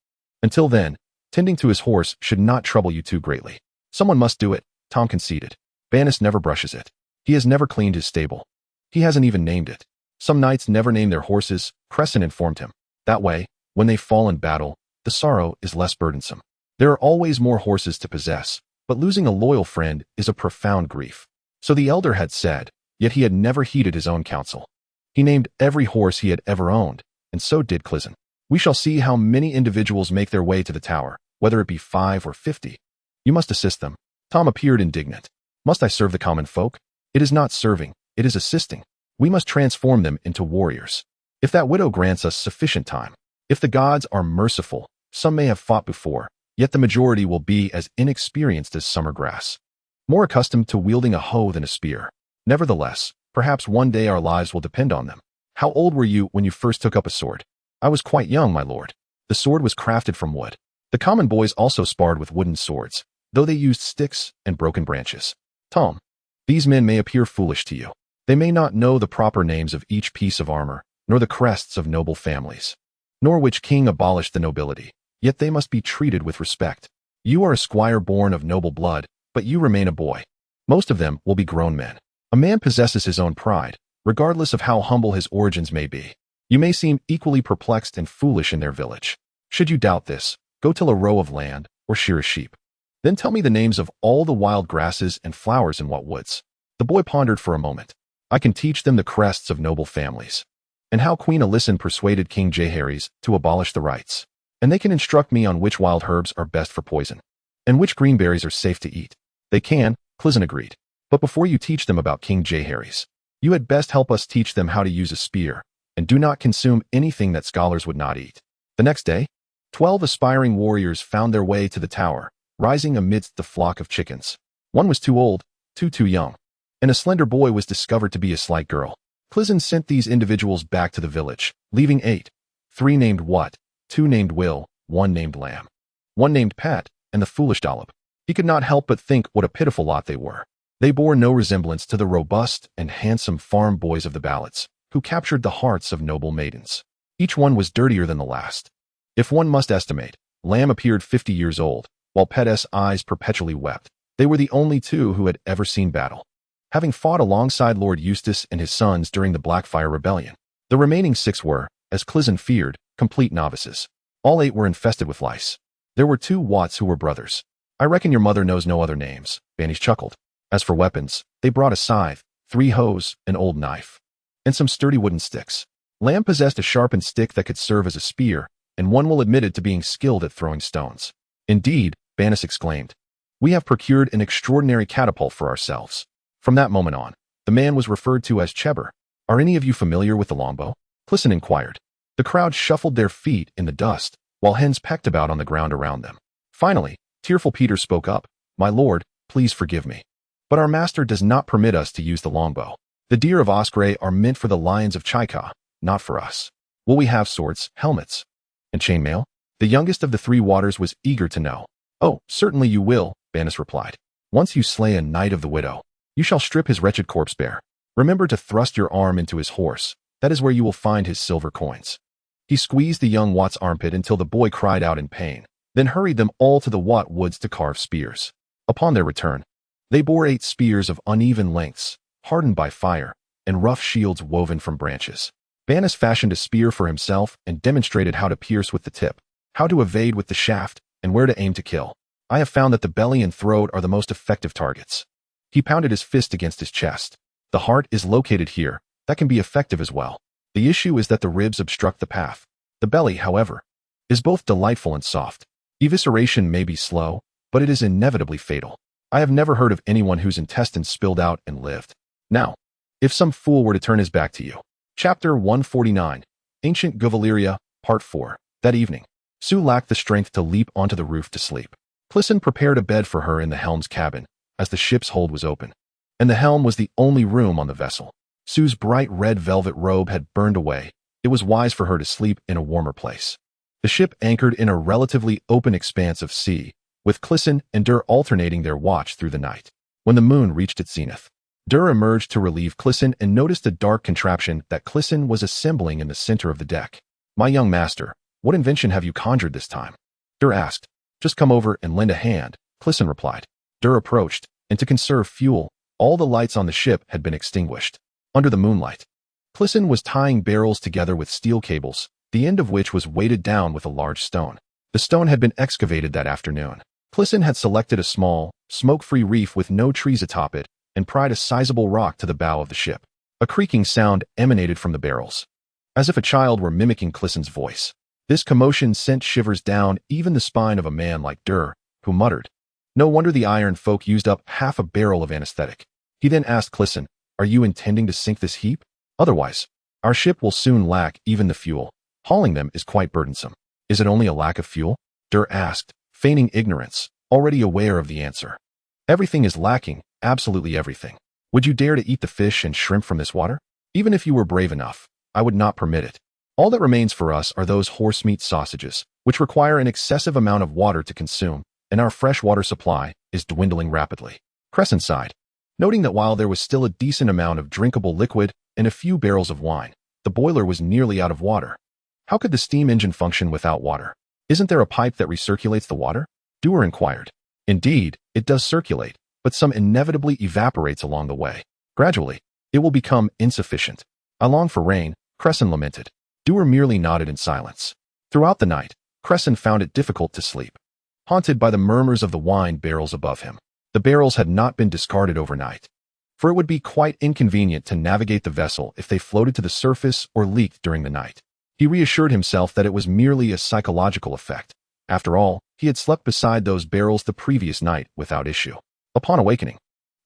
Until then, tending to his horse should not trouble you too greatly. Someone must do it, Tom conceded. Bannis never brushes it. He has never cleaned his stable. He hasn't even named it. Some knights never name their horses, Cresen informed him. That way, when they fall in battle, the sorrow is less burdensome. There are always more horses to possess, but losing a loyal friend is a profound grief. So the elder had said, yet he had never heeded his own counsel. He named every horse he had ever owned, and so did Crisen. We shall see how many individuals make their way to the tower, whether it be 5 or 50. You must assist them. Tom appeared indignant. Must I serve the common folk? It is not serving, it is assisting. We must transform them into warriors. If that widow grants us sufficient time. If the gods are merciful, some may have fought before, yet the majority will be as inexperienced as summer grass, more accustomed to wielding a hoe than a spear. Nevertheless, perhaps one day our lives will depend on them. How old were you when you first took up a sword? I was quite young, my lord. The sword was crafted from wood. The common boys also sparred with wooden swords, though they used sticks and broken branches. Tom, these men may appear foolish to you. They may not know the proper names of each piece of armor, nor the crests of noble families, nor which king abolished the nobility, yet they must be treated with respect. You are a squire born of noble blood, but you remain a boy. Most of them will be grown men. A man possesses his own pride, regardless of how humble his origins may be. You may seem equally perplexed and foolish in their village. Should you doubt this, go till a row of land, or shear a sheep. Then tell me the names of all the wild grasses and flowers in what woods. The boy pondered for a moment. I can teach them the crests of noble families, and how Queen Alysanne persuaded King Jaehaerys to abolish the rights. And they can instruct me on which wild herbs are best for poison, and which green berries are safe to eat. They can, Crisen agreed. But before you teach them about King Jaehaerys, you had best help us teach them how to use a spear, and do not consume anything that scholars would not eat. The next day, 12 aspiring warriors found their way to the tower, rising amidst the flock of chickens. One was too old, two too young, and a slender boy was discovered to be a slight girl. Crisen sent these individuals back to the village, leaving 8, 3 named What, 2 named Will, 1 named Lamb, 1 named Pat, and the foolish Dollop. He could not help but think what a pitiful lot they were. They bore no resemblance to the robust and handsome farm boys of the ballads, who captured the hearts of noble maidens. Each one was dirtier than the last. If one must estimate, Lamb appeared 50 years old, while Pet's eyes perpetually wept. They were the only 2 who had ever seen battle, having fought alongside Lord Eustace and his sons during the Blackfire Rebellion. The remaining 6 were, as Crisen feared, complete novices. All 8 were infested with lice. There were 2 Watts who were brothers. I reckon your mother knows no other names, Banis chuckled. As for weapons, they brought a scythe, 3 hoes, an old knife, and some sturdy wooden sticks. Lamb possessed a sharpened stick that could serve as a spear, and one will admitted to being skilled at throwing stones. Indeed, Banis exclaimed, we have procured an extraordinary catapult for ourselves. From that moment on, the man was referred to as Cheber. Are any of you familiar with the longbow? Crisen inquired. The crowd shuffled their feet in the dust, while hens pecked about on the ground around them. Finally, tearful Peter spoke up. My lord, please forgive me, but our master does not permit us to use the longbow. The deer of Osprey are meant for the lions of Chaika, not for us. Will we have swords, helmets, and chainmail? The youngest of the 3 Waters was eager to know. Oh, certainly you will, Banis replied. Once you slay a knight of the widow, you shall strip his wretched corpse bare. Remember to thrust your arm into his horse. That is where you will find his silver coins. He squeezed the young Watt's armpit until the boy cried out in pain, then hurried them all to the Watt woods to carve spears. Upon their return, they bore 8 spears of uneven lengths, hardened by fire, and rough shields woven from branches. Banis fashioned a spear for himself and demonstrated how to pierce with the tip, how to evade with the shaft, and where to aim to kill. I have found that the belly and throat are the most effective targets. He pounded his fist against his chest. The heart is located here. That can be effective as well. The issue is that the ribs obstruct the path. The belly, however, is both delightful and soft. Evisceration may be slow, but it is inevitably fatal. I have never heard of anyone whose intestines spilled out and lived. Now, if some fool were to turn his back to you. Chapter 149, Ancient Govalyria, Part 4. That evening, Sue lacked the strength to leap onto the roof to sleep. Crisen prepared a bed for her in the helm's cabin, as the ship's hold was open, and the helm was the only room on the vessel. Sue's bright red velvet robe had burned away. It was wise for her to sleep in a warmer place. The ship anchored in a relatively open expanse of sea, with Crisen and Dur alternating their watch through the night. When the moon reached its zenith, Dur emerged to relieve Crisen and noticed a dark contraption that Crisen was assembling in the center of the deck. My young master, what invention have you conjured this time? Dur asked. Just come over and lend a hand, Crisen replied. Dur approached, and to conserve fuel, all the lights on the ship had been extinguished. Under the moonlight, Crisen was tying barrels together with steel cables, the end of which was weighted down with a large stone. The stone had been excavated that afternoon. Crisen had selected a small, smoke-free reef with no trees atop it, and pried a sizable rock to the bow of the ship. A creaking sound emanated from the barrels, as if a child were mimicking Crisen's voice. This commotion sent shivers down even the spine of a man like Dur, who muttered, no wonder the iron folk used up half a barrel of anesthetic. He then asked Crisen, are you intending to sink this heap? Otherwise, our ship will soon lack even the fuel. Hauling them is quite burdensome. Is it only a lack of fuel? Dur asked, feigning ignorance, already aware of the answer. Everything is lacking, absolutely everything. Would you dare to eat the fish and shrimp from this water? Even if you were brave enough, I would not permit it. All that remains for us are those horsemeat sausages, which require an excessive amount of water to consume, and our fresh water supply is dwindling rapidly. Crisen sighed, noting that while there was still a decent amount of drinkable liquid and a few barrels of wine, the boiler was nearly out of water. How could the steam engine function without water? Isn't there a pipe that recirculates the water? Dewar inquired. Indeed, it does circulate, but some inevitably evaporates along the way. Gradually, it will become insufficient. I long for rain, Crisen lamented. Dewar merely nodded in silence. Throughout the night, Crisen found it difficult to sleep, haunted by the murmurs of the wine barrels above him. The barrels had not been discarded overnight, for it would be quite inconvenient to navigate the vessel if they floated to the surface or leaked during the night. He reassured himself that it was merely a psychological effect. After all, he had slept beside those barrels the previous night without issue. Upon awakening,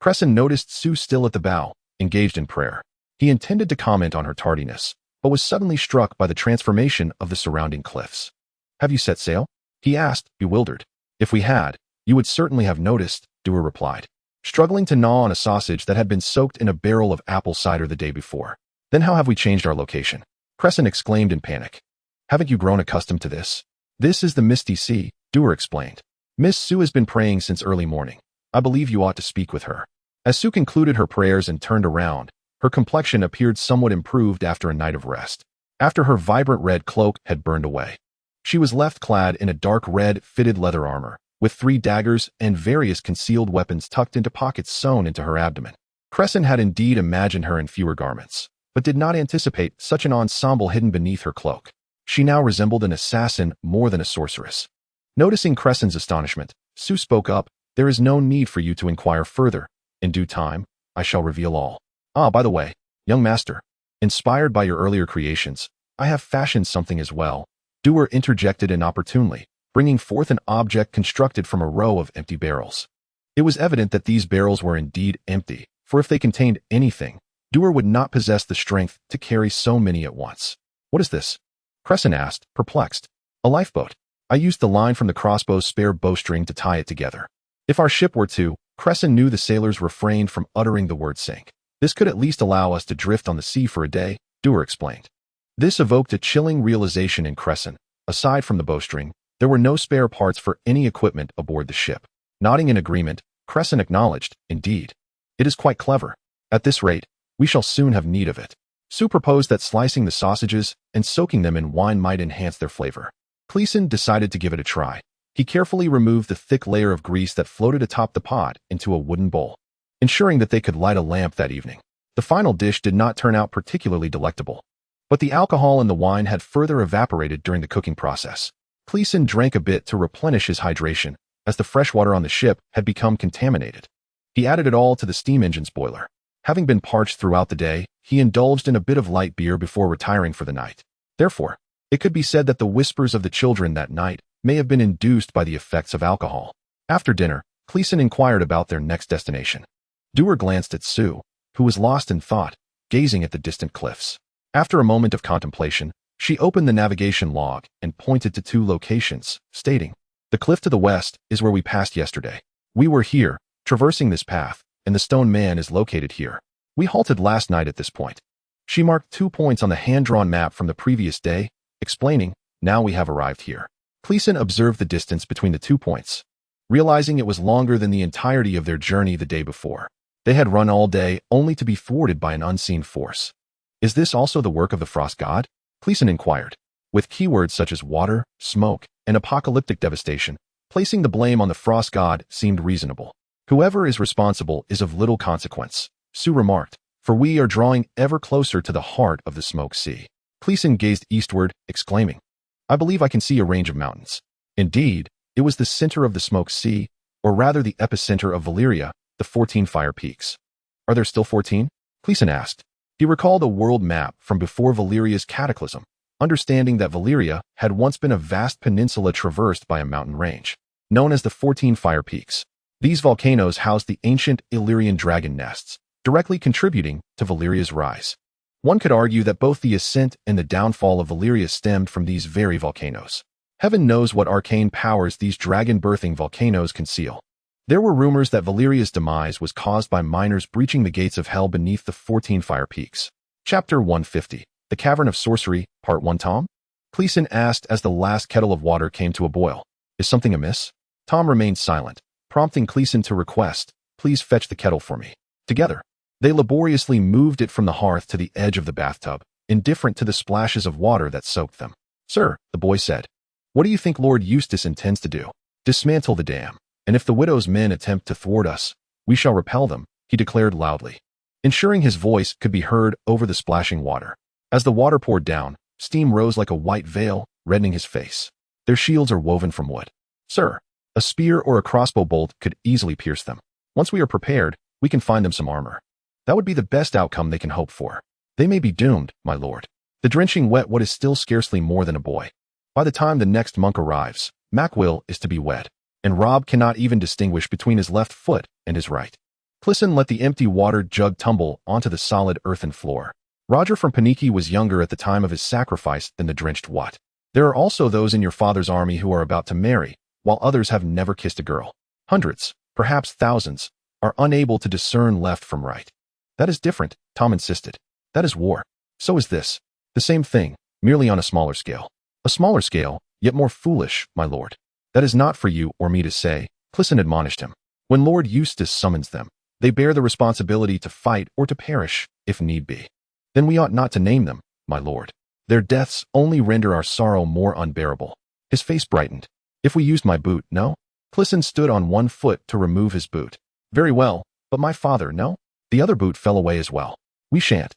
Crisen noticed Sue still at the bow, engaged in prayer. He intended to comment on her tardiness, but was suddenly struck by the transformation of the surrounding cliffs. "Have you set sail?" he asked, bewildered. "If we had, you would certainly have noticed," Dewar replied, struggling to gnaw on a sausage that had been soaked in a barrel of apple cider the day before. "Then how have we changed our location?" Crisen exclaimed in panic. "Haven't you grown accustomed to this?" "This is the Misty Sea," Dewar explained. "Miss Sue has been praying since early morning. I believe you ought to speak with her." As Sue concluded her prayers and turned around, her complexion appeared somewhat improved after a night of rest. After her vibrant red cloak had burned away, she was left clad in a dark red fitted leather armor, with 3 daggers and various concealed weapons tucked into pockets sewn into her abdomen. Crisen had indeed imagined her in fewer garments, but did not anticipate such an ensemble hidden beneath her cloak. She now resembled an assassin more than a sorceress. Noticing Crisen's astonishment, Sue spoke up. "There is no need for you to inquire further. In due time, I shall reveal all. Ah, by the way, young master, inspired by your earlier creations, I have fashioned something as well." Dewar interjected inopportunely, bringing forth an object constructed from a row of empty barrels. It was evident that these barrels were indeed empty, for if they contained anything, Dewar would not possess the strength to carry so many at once. "What is this?" Crisen asked, perplexed. "A lifeboat. I used the line from the crossbow's spare bowstring to tie it together." If our ship were to, Crisen knew the sailors refrained from uttering the word sink. "This could at least allow us to drift on the sea for a day," Dewar explained. This evoked a chilling realization in Crisen. Aside from the bowstring, there were no spare parts for any equipment aboard the ship. Nodding in agreement, Crisen acknowledged, "Indeed. It is quite clever. At this rate, we shall soon have need of it." Sue proposed that slicing the sausages and soaking them in wine might enhance their flavor. Crisen decided to give it a try. He carefully removed the thick layer of grease that floated atop the pot into a wooden bowl, ensuring that they could light a lamp that evening. The final dish did not turn out particularly delectable, but the alcohol in the wine had further evaporated during the cooking process. Crisen drank a bit to replenish his hydration, as the fresh water on the ship had become contaminated. He added it all to the steam engine's boiler. Having been parched throughout the day, he indulged in a bit of light beer before retiring for the night. Therefore, it could be said that the whispers of the children that night may have been induced by the effects of alcohol. After dinner, Crisen inquired about their next destination. Dewar glanced at Sue, who was lost in thought, gazing at the distant cliffs. After a moment of contemplation, she opened the navigation log and pointed to 2 locations, stating, "The cliff to the west is where we passed yesterday. We were here, traversing this path, and the stone man is located here. We halted last night at this point." She marked 2 points on the hand-drawn map from the previous day, explaining, "Now we have arrived here." Crisen observed the distance between the 2 points, realizing it was longer than the entirety of their journey the day before. They had run all day only to be thwarted by an unseen force. "Is this also the work of the frost god?" Crisen inquired. With keywords such as water, smoke, and apocalyptic devastation, placing the blame on the frost god seemed reasonable. "Whoever is responsible is of little consequence," Sue remarked, "for we are drawing ever closer to the heart of the smoke sea." Crisen gazed eastward, exclaiming, "I believe I can see a range of mountains." Indeed, it was the center of the smoke sea, or rather the epicenter of Valyria, the 14 fire peaks. "Are there still 14? Crisen asked. He recalled a world map from before Valyria's cataclysm, understanding that Valyria had once been a vast peninsula traversed by a mountain range, known as the 14 fire peaks. These volcanoes housed the ancient Illyrian dragon nests, directly contributing to Valyria's rise. One could argue that both the ascent and the downfall of Valyria stemmed from these very volcanoes. Heaven knows what arcane powers these dragon-birthing volcanoes conceal. There were rumors that Valyria's demise was caused by miners breaching the gates of hell beneath the 14 fire peaks. Chapter 150. The Cavern of Sorcery, Part 1. Tom? Cleason asked as the last kettle of water came to a boil. Is something amiss? Tom remained silent, prompting Cleason to request, please fetch the kettle for me. Together, they laboriously moved it from the hearth to the edge of the bathtub, indifferent to the splashes of water that soaked them. Sir, the boy said, what do you think Lord Eustace intends to do? Dismantle the dam, and if the widow's men attempt to thwart us, we shall repel them, he declared loudly, ensuring his voice could be heard over the splashing water. As the water poured down, steam rose like a white veil, reddening his face. Their shields are woven from wood. Sir, a spear or a crossbow bolt could easily pierce them. Once we are prepared, we can find them some armor. That would be the best outcome they can hope for. They may be doomed, my lord. The drenching wet what is still scarcely more than a boy. By the time the next monk arrives, Macwill is to be wed, and Rob cannot even distinguish between his left foot and his right. Clisson let the empty water jug tumble onto the solid earthen floor. Roger from Paniki was younger at the time of his sacrifice than the drenched what. There are also those in your father's army who are about to marry, while others have never kissed a girl. Hundreds, perhaps thousands, are unable to discern left from right. That is different, Tom insisted. That is war. So is this. The same thing, merely on a smaller scale. A smaller scale, yet more foolish, my lord. That is not for you or me to say, Clisson admonished him. When Lord Eustace summons them, they bear the responsibility to fight or to perish, if need be. Then we ought not to name them, my lord. Their deaths only render our sorrow more unbearable. His face brightened. If we used my boot, no? Clisson stood on one foot to remove his boot. Very well, but my father, no? The other boot fell away as well. We shan't.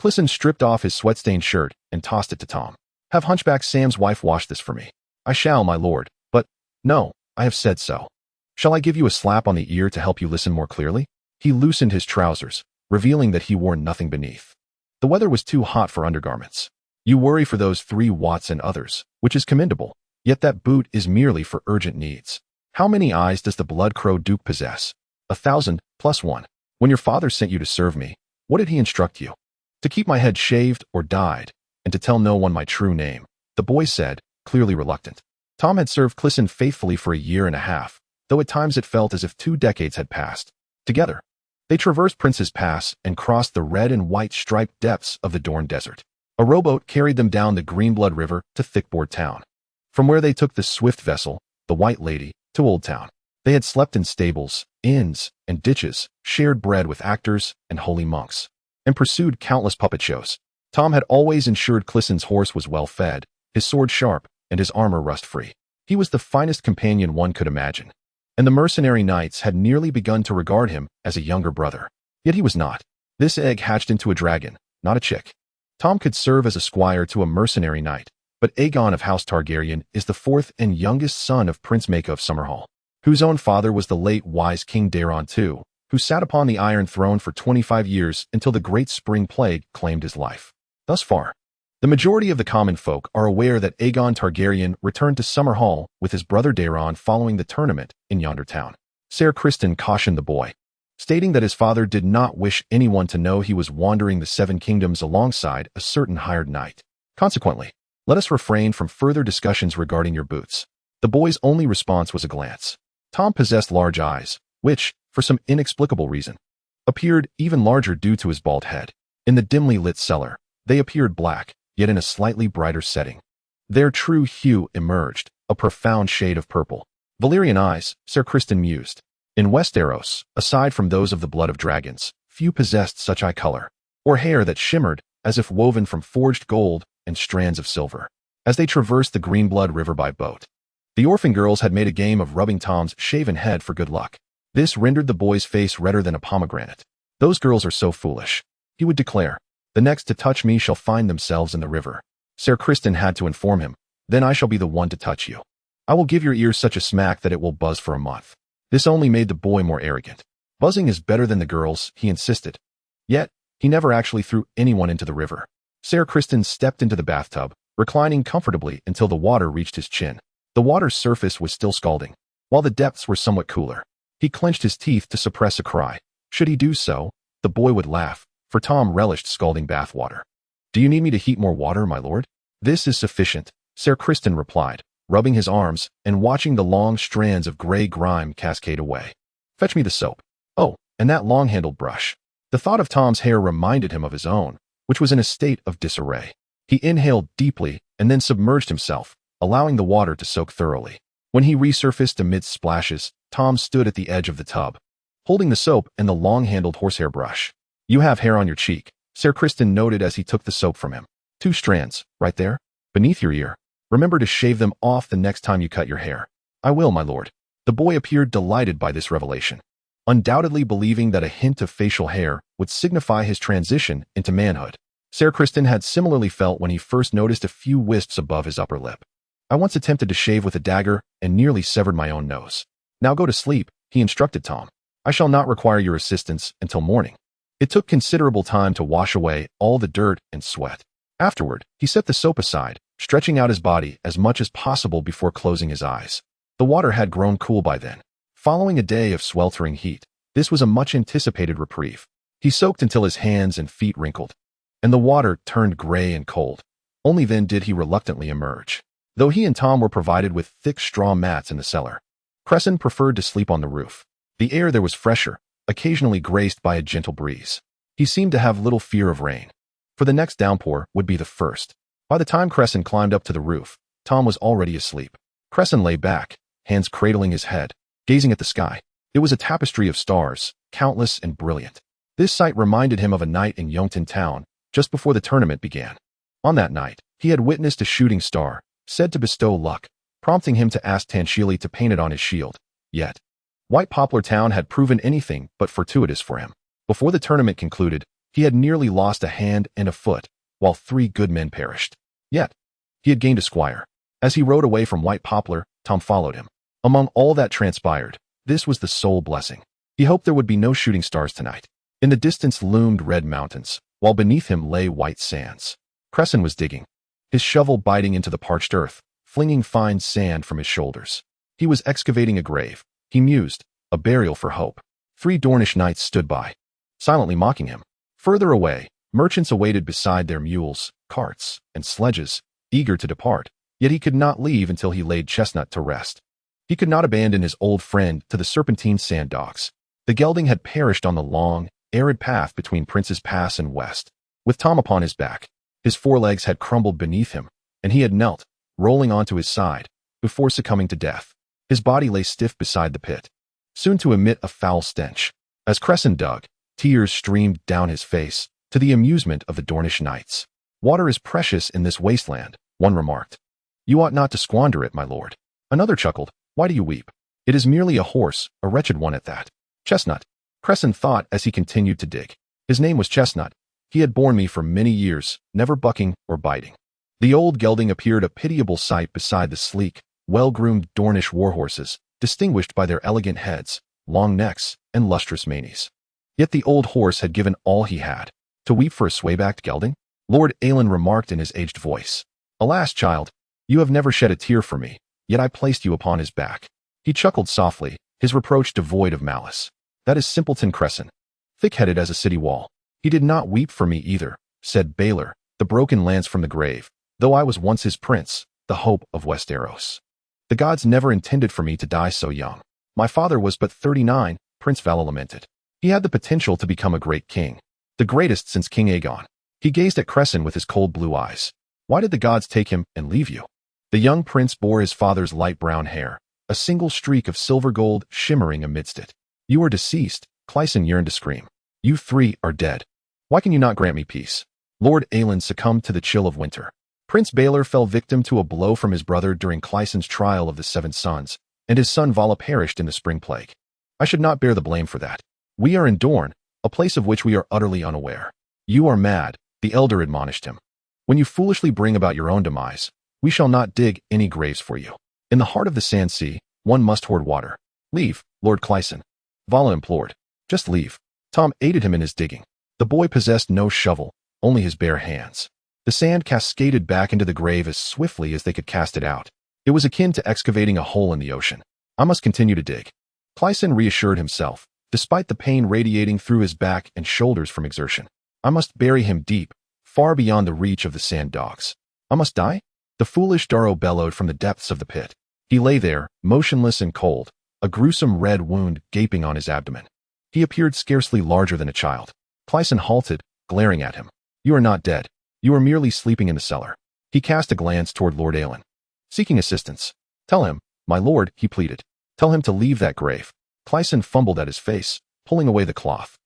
Clisson stripped off his sweat-stained shirt and tossed it to Tom. Have Hunchback Sam's wife wash this for me. I shall, my lord, but, no, I have said so. Shall I give you a slap on the ear to help you listen more clearly? He loosened his trousers, revealing that he wore nothing beneath. The weather was too hot for undergarments. You worry for those 3 watts and others, which is commendable, yet that boot is merely for urgent needs. How many eyes does the blood-crow Duke possess? 1,000, plus 1. When your father sent you to serve me, what did he instruct you? To keep my head shaved or dyed, and to tell no one my true name, the boy said, clearly reluctant. Tom had served Clisson faithfully for a year and a half, though at times it felt as if 2 decades had passed. Together, they traversed Prince's Pass and crossed the red and white striped depths of the Dorne Desert. A rowboat carried them down the Greenblood River to Thickboard Town. From where they took the swift vessel, the White Lady, to Old Town. They had slept in stables, inns, and ditches, shared bread with actors and holy monks, and pursued countless puppet shows. Tom had always ensured Clisson's horse was well fed, his sword sharp, and his armor rust-free. He was the finest companion one could imagine, and the mercenary knights had nearly begun to regard him as a younger brother. Yet he was not. This egg hatched into a dragon, not a chick. Tom could serve as a squire to a mercenary knight, but Aegon of House Targaryen is the 4th and youngest son of Prince Maeka of Summerhall, whose own father was the late wise King Daeron II, who sat upon the Iron Throne for 25 years until the Great Spring Plague claimed his life. Thus far, the majority of the common folk are aware that Aegon Targaryen returned to Summerhall with his brother Daeron following the tournament in yonder town. Ser Criston cautioned the boy, stating that his father did not wish anyone to know he was wandering the 7 kingdoms alongside a certain hired knight. Consequently, let us refrain from further discussions regarding your boots. The boy's only response was a glance. Tom possessed large eyes, which, for some inexplicable reason, appeared even larger due to his bald head. In the dimly lit cellar, they appeared black, yet in a slightly brighter setting. Their true hue emerged, a profound shade of purple. Valyrian eyes, Ser Criston mused. In Westeros, aside from those of the blood of dragons, few possessed such eye color, or hair that shimmered as if woven from forged gold and strands of silver. As they traversed the Greenblood River by boat, the orphan girls had made a game of rubbing Tom's shaven head for good luck. This rendered the boy's face redder than a pomegranate. Those girls are so foolish, he would declare. The next to touch me shall find themselves in the river. Ser Criston had to inform him. Then I shall be the one to touch you. I will give your ears such a smack that it will buzz for a month. This only made the boy more arrogant. Buzzing is better than the girls, he insisted. Yet, he never actually threw anyone into the river. Ser Criston stepped into the bathtub, reclining comfortably until the water reached his chin. The water's surface was still scalding, while the depths were somewhat cooler. He clenched his teeth to suppress a cry. Should he do so, the boy would laugh, for Tom relished scalding bath water. Do you need me to heat more water, my lord? This is sufficient, Ser Criston replied, rubbing his arms and watching the long strands of gray grime cascade away. Fetch me the soap. Oh, and that long-handled brush. The thought of Tom's hair reminded him of his own, which was in a state of disarray. He inhaled deeply and then submerged himself, allowing the water to soak thoroughly. When he resurfaced amidst splashes, Tom stood at the edge of the tub, holding the soap and the long-handled horsehair brush. "You have hair on your cheek," Sir Crisen noted as he took the soap from him. "2 strands, right there, beneath your ear. Remember to shave them off the next time you cut your hair." "I will, my lord." The boy appeared delighted by this revelation, undoubtedly believing that a hint of facial hair would signify his transition into manhood. Sir Crisen had similarly felt when he first noticed a few wisps above his upper lip. "I once attempted to shave with a dagger and nearly severed my own nose. Now go to sleep," he instructed Tom. "I shall not require your assistance until morning." It took considerable time to wash away all the dirt and sweat. Afterward, he set the soap aside, stretching out his body as much as possible before closing his eyes. The water had grown cool by then. Following a day of sweltering heat, this was a much-anticipated reprieve. He soaked until his hands and feet wrinkled, and the water turned gray and cold. Only then did he reluctantly emerge. Though he and Tom were provided with thick straw mats in the cellar, Crisen preferred to sleep on the roof. The air there was fresher, occasionally graced by a gentle breeze. He seemed to have little fear of rain, for the next downpour would be the first. By the time Crisen climbed up to the roof, Tom was already asleep. Crisen lay back, hands cradling his head, gazing at the sky. It was a tapestry of stars, countless and brilliant. This sight reminded him of a night in Yeongton Town, just before the tournament began. On that night, he had witnessed a shooting star, said to bestow luck, prompting him to ask Tanshili to paint it on his shield. Yet, White Poplar Town had proven anything but fortuitous for him. Before the tournament concluded, he had nearly lost a hand and a foot, while 3 good men perished. Yet, he had gained a squire. As he rode away from White Poplar, Tom followed him. Among all that transpired, this was the sole blessing. He hoped there would be no shooting stars tonight. In the distance loomed red mountains, while beneath him lay white sands. Crisen was digging, his shovel biting into the parched earth, flinging fine sand from his shoulders. He was excavating a grave, he mused, a burial for hope. 3 Dornish knights stood by, silently mocking him. Further away, merchants awaited beside their mules, carts, and sledges, eager to depart. Yet he could not leave until he laid Chestnut to rest. He could not abandon his old friend to the serpentine sand dogs. The gelding had perished on the long, arid path between Prince's Pass and West. With Tom upon his back, his forelegs had crumbled beneath him, and he had knelt, rolling onto his side, before succumbing to death. His body lay stiff beside the pit, soon to emit a foul stench. As Crisen dug, tears streamed down his face, to the amusement of the Dornish knights. "Water is precious in this wasteland," one remarked. "You ought not to squander it, my lord." Another chuckled. "Why do you weep? It is merely a horse, a wretched one at that." "Chestnut," Crisen thought as he continued to dig. His name was Chestnut. He had borne me for many years, never bucking or biting. The old gelding appeared a pitiable sight beside the sleek, well-groomed Dornish warhorses, distinguished by their elegant heads, long necks, and lustrous manes. Yet the old horse had given all he had. To weep for a sway-backed gelding? Lord Aelin remarked in his aged voice. "Alas, child, you have never shed a tear for me, yet I placed you upon his back." He chuckled softly, his reproach devoid of malice. "That is simpleton Crisen, thick-headed as a city wall." "He did not weep for me either," said Baelor, the broken lance from the grave, "though I was once his prince, the hope of Westeros. The gods never intended for me to die so young. My father was but 39, Prince Vala lamented. He had the potential to become a great king, the greatest since King Aegon." He gazed at Crisen with his cold blue eyes. "Why did the gods take him and leave you?" The young prince bore his father's light brown hair, a single streak of silver gold shimmering amidst it. "You are deceased," Clyson yearned to scream. "You 3 are dead. Why can you not grant me peace?" Lord Aelin succumbed to the chill of winter. Prince Baelor fell victim to a blow from his brother during Clyson's trial of the 7 sons, and his son Vala perished in the spring plague. "I should not bear the blame for that. We are in Dorne, a place of which we are utterly unaware." "You are mad," the elder admonished him. "When you foolishly bring about your own demise, we shall not dig any graves for you. In the heart of the Sand Sea, one must hoard water." "Leave, Lord Clyson," Vala implored. "Just leave." Tom aided him in his digging. The boy possessed no shovel, only his bare hands. The sand cascaded back into the grave as swiftly as they could cast it out. It was akin to excavating a hole in the ocean. "I must continue to dig." Clyson reassured himself, despite the pain radiating through his back and shoulders from exertion. "I must bury him deep, far beyond the reach of the sand dogs." "I must die?" The foolish Darrow bellowed from the depths of the pit. He lay there, motionless and cold, a gruesome red wound gaping on his abdomen. He appeared scarcely larger than a child. Clyson halted, glaring at him. "You are not dead." You are merely sleeping in the cellar. He cast a glance toward Lord Aelin. Seeking assistance. Tell him, my lord, he pleaded. Tell him to leave that grave. Crisen fumbled at his face, pulling away the cloth.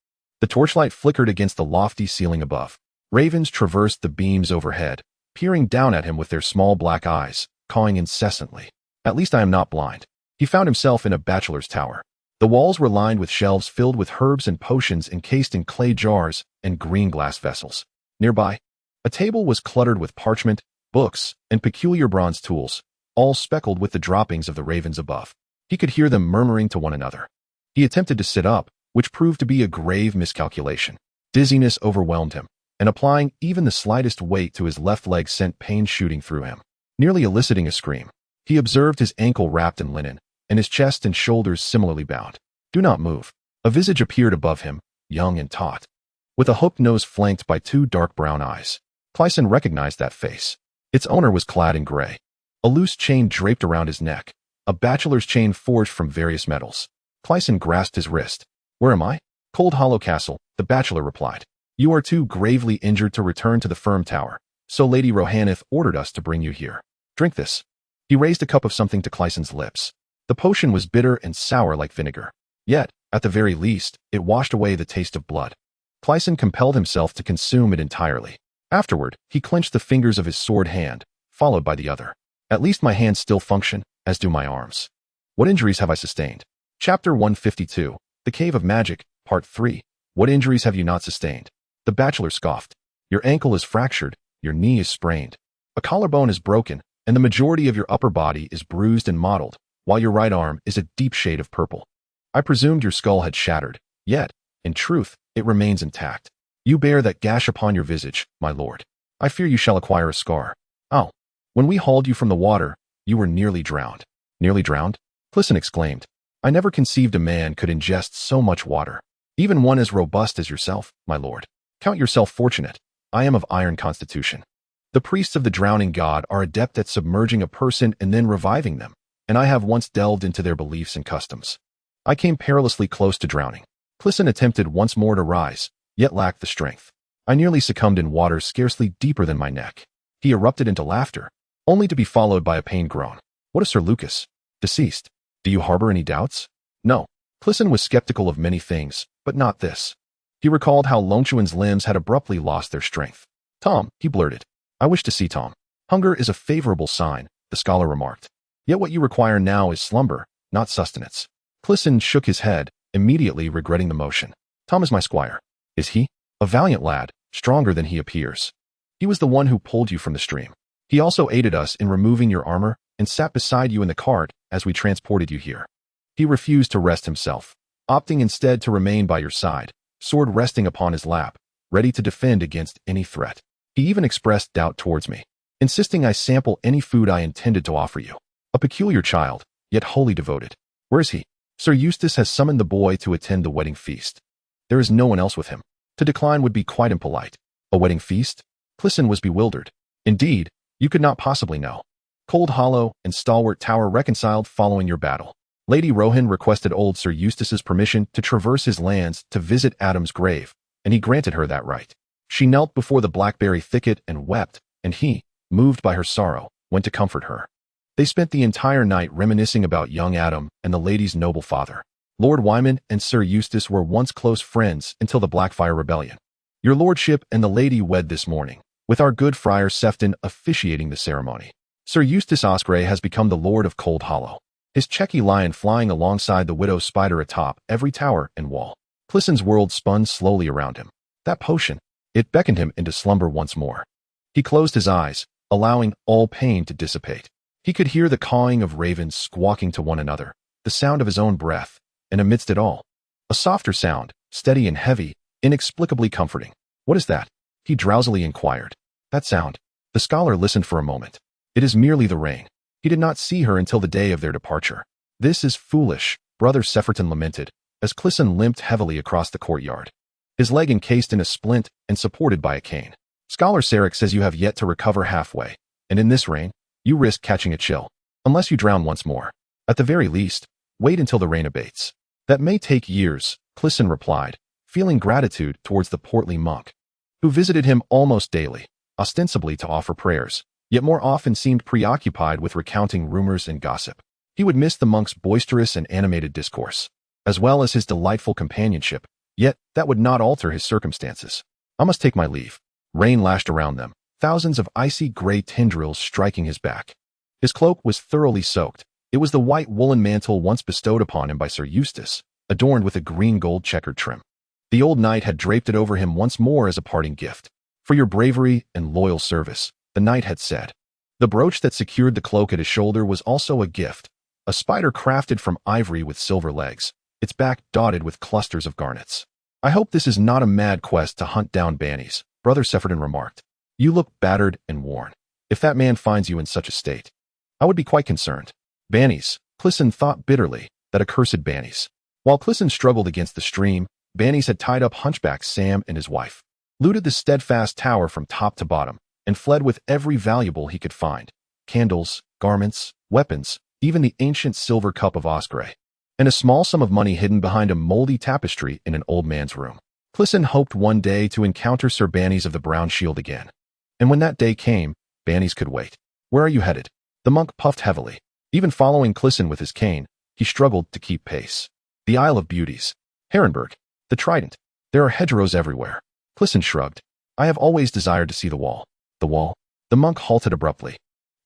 The torchlight flickered against the lofty ceiling above. Ravens traversed the beams overhead, peering down at him with their small black eyes, cawing incessantly. At least I am not blind. He found himself in a bachelor's tower. The walls were lined with shelves filled with herbs and potions encased in clay jars and green glass vessels. Nearby, a table was cluttered with parchment, books, and peculiar bronze tools, all speckled with the droppings of the ravens above. He could hear them murmuring to one another. He attempted to sit up, which proved to be a grave miscalculation. Dizziness overwhelmed him, and applying even the slightest weight to his left leg sent pain shooting through him, nearly eliciting a scream. He observed his ankle wrapped in linen, and his chest and shoulders similarly bound. Do not move. A visage appeared above him, young and taut, with a hooked nose flanked by two dark brown eyes. Crisen recognized that face. Its owner was clad in gray. A loose chain draped around his neck, a bachelor's chain forged from various metals. Crisen grasped his wrist. Where am I? Cold Hollow Castle, the bachelor replied. You are too gravely injured to return to the firm tower, so Lady Rohanith ordered us to bring you here. Drink this. He raised a cup of something to Crisen's lips. The potion was bitter and sour like vinegar. Yet, at the very least, it washed away the taste of blood. Crisen compelled himself to consume it entirely. Afterward, he clenched the fingers of his sword hand, followed by the other. At least my hands still function, as do my arms. What injuries have I sustained? Chapter 152, The Cave of Magic, Part 3. What injuries have you not sustained? The bachelor scoffed. Your ankle is fractured, your knee is sprained. A collarbone is broken, and the majority of your upper body is bruised and mottled, while your right arm is a deep shade of purple. I presumed your skull had shattered, yet, in truth, it remains intact. You bear that gash upon your visage, my lord. I fear you shall acquire a scar. Oh, when we hauled you from the water, you were nearly drowned. Nearly drowned? Crisen exclaimed. I never conceived a man could ingest so much water. Even one as robust as yourself, my lord. Count yourself fortunate. I am of iron constitution. The priests of the drowning god are adept at submerging a person and then reviving them, and I have once delved into their beliefs and customs. I came perilously close to drowning. Crisen attempted once more to rise, yet lacked the strength. I nearly succumbed in water scarcely deeper than my neck. He erupted into laughter, only to be followed by a pained groan. What of Sir Lucas? Deceased. Do you harbor any doubts? No. Crisen was skeptical of many things, but not this. He recalled how Longchuan's limbs had abruptly lost their strength. Tom, he blurted. I wish to see Tom. Hunger is a favorable sign, the scholar remarked. Yet what you require now is slumber, not sustenance. Crisen shook his head, immediately regretting the motion. Tom is my squire. Is he? A valiant lad, stronger than he appears. He was the one who pulled you from the stream. He also aided us in removing your armor and sat beside you in the cart as we transported you here. He refused to rest himself, opting instead to remain by your side, sword resting upon his lap, ready to defend against any threat. He even expressed doubt towards me, insisting I sample any food I intended to offer you. A peculiar child, yet wholly devoted. Where is he? Sir Eustace has summoned the boy to attend the wedding feast. There is no one else with him. To decline would be quite impolite. A wedding feast? Crisen was bewildered. Indeed, you could not possibly know. Cold Hollow and Stalwart Tower reconciled following your battle. Lady Rohan requested old Sir Eustace's permission to traverse his lands to visit Adam's grave, and he granted her that right. She knelt before the blackberry thicket and wept, and he, moved by her sorrow, went to comfort her. They spent the entire night reminiscing about young Adam and the lady's noble father. Lord Wyman and Sir Eustace were once close friends until the Blackfire Rebellion. Your lordship and the lady wed this morning, with our good Friar Sefton officiating the ceremony. Sir Eustace Osprey has become the Lord of Cold Hollow, his Checky lion flying alongside the widow's spider atop every tower and wall. Crisen's world spun slowly around him. That potion, it beckoned him into slumber once more. He closed his eyes, allowing all pain to dissipate. He could hear the cawing of ravens squawking to one another, the sound of his own breath, and amidst it all, a softer sound, steady and heavy, inexplicably comforting. What is that? He drowsily inquired. That sound. The scholar listened for a moment. It is merely the rain. He did not see her until the day of their departure. This is foolish, Brother Sepherton lamented, as Crisen limped heavily across the courtyard, his leg encased in a splint and supported by a cane. Scholar Sarek says you have yet to recover halfway, and in this rain, you risk catching a chill, unless you drown once more. At the very least, wait until the rain abates. That may take years, Crisen replied, feeling gratitude towards the portly monk, who visited him almost daily. ostensibly to offer prayers, yet more often seemed preoccupied with recounting rumors and gossip. He would miss the monk's boisterous and animated discourse, as well as his delightful companionship, yet that would not alter his circumstances. I must take my leave. Rain lashed around them, thousands of icy gray tendrils striking his back. His cloak was thoroughly soaked. It was the white woolen mantle once bestowed upon him by Sir Eustace, adorned with a green-gold checkered trim. The old knight had draped it over him once more as a parting gift. For your bravery and loyal service, the knight had said. The brooch that secured the cloak at his shoulder was also a gift, a spider crafted from ivory with silver legs, its back dotted with clusters of garnets. I hope this is not a mad quest to hunt down bannies, Brother Sephardan remarked. You look battered and worn. If that man finds you in such a state, I would be quite concerned. Bannies, Crisen thought bitterly, that accursed bannies. While Crisen struggled against the stream, bannies had tied up hunchback Sam and his wife, looted the steadfast tower from top to bottom, and fled with every valuable he could find: candles, garments, weapons, even the ancient silver cup of Osgray, and a small sum of money hidden behind a moldy tapestry in an old man's room. Crisen hoped one day to encounter Sir Bannies of the Brown Shield again. And when that day came, Bannies could wait. Where are you headed? The monk puffed heavily. Even following Crisen with his cane, he struggled to keep pace. The Isle of Beauties. Herrenberg. The Trident. There are hedgerows everywhere. Crisen shrugged. I have always desired to see the wall. The wall? The monk halted abruptly.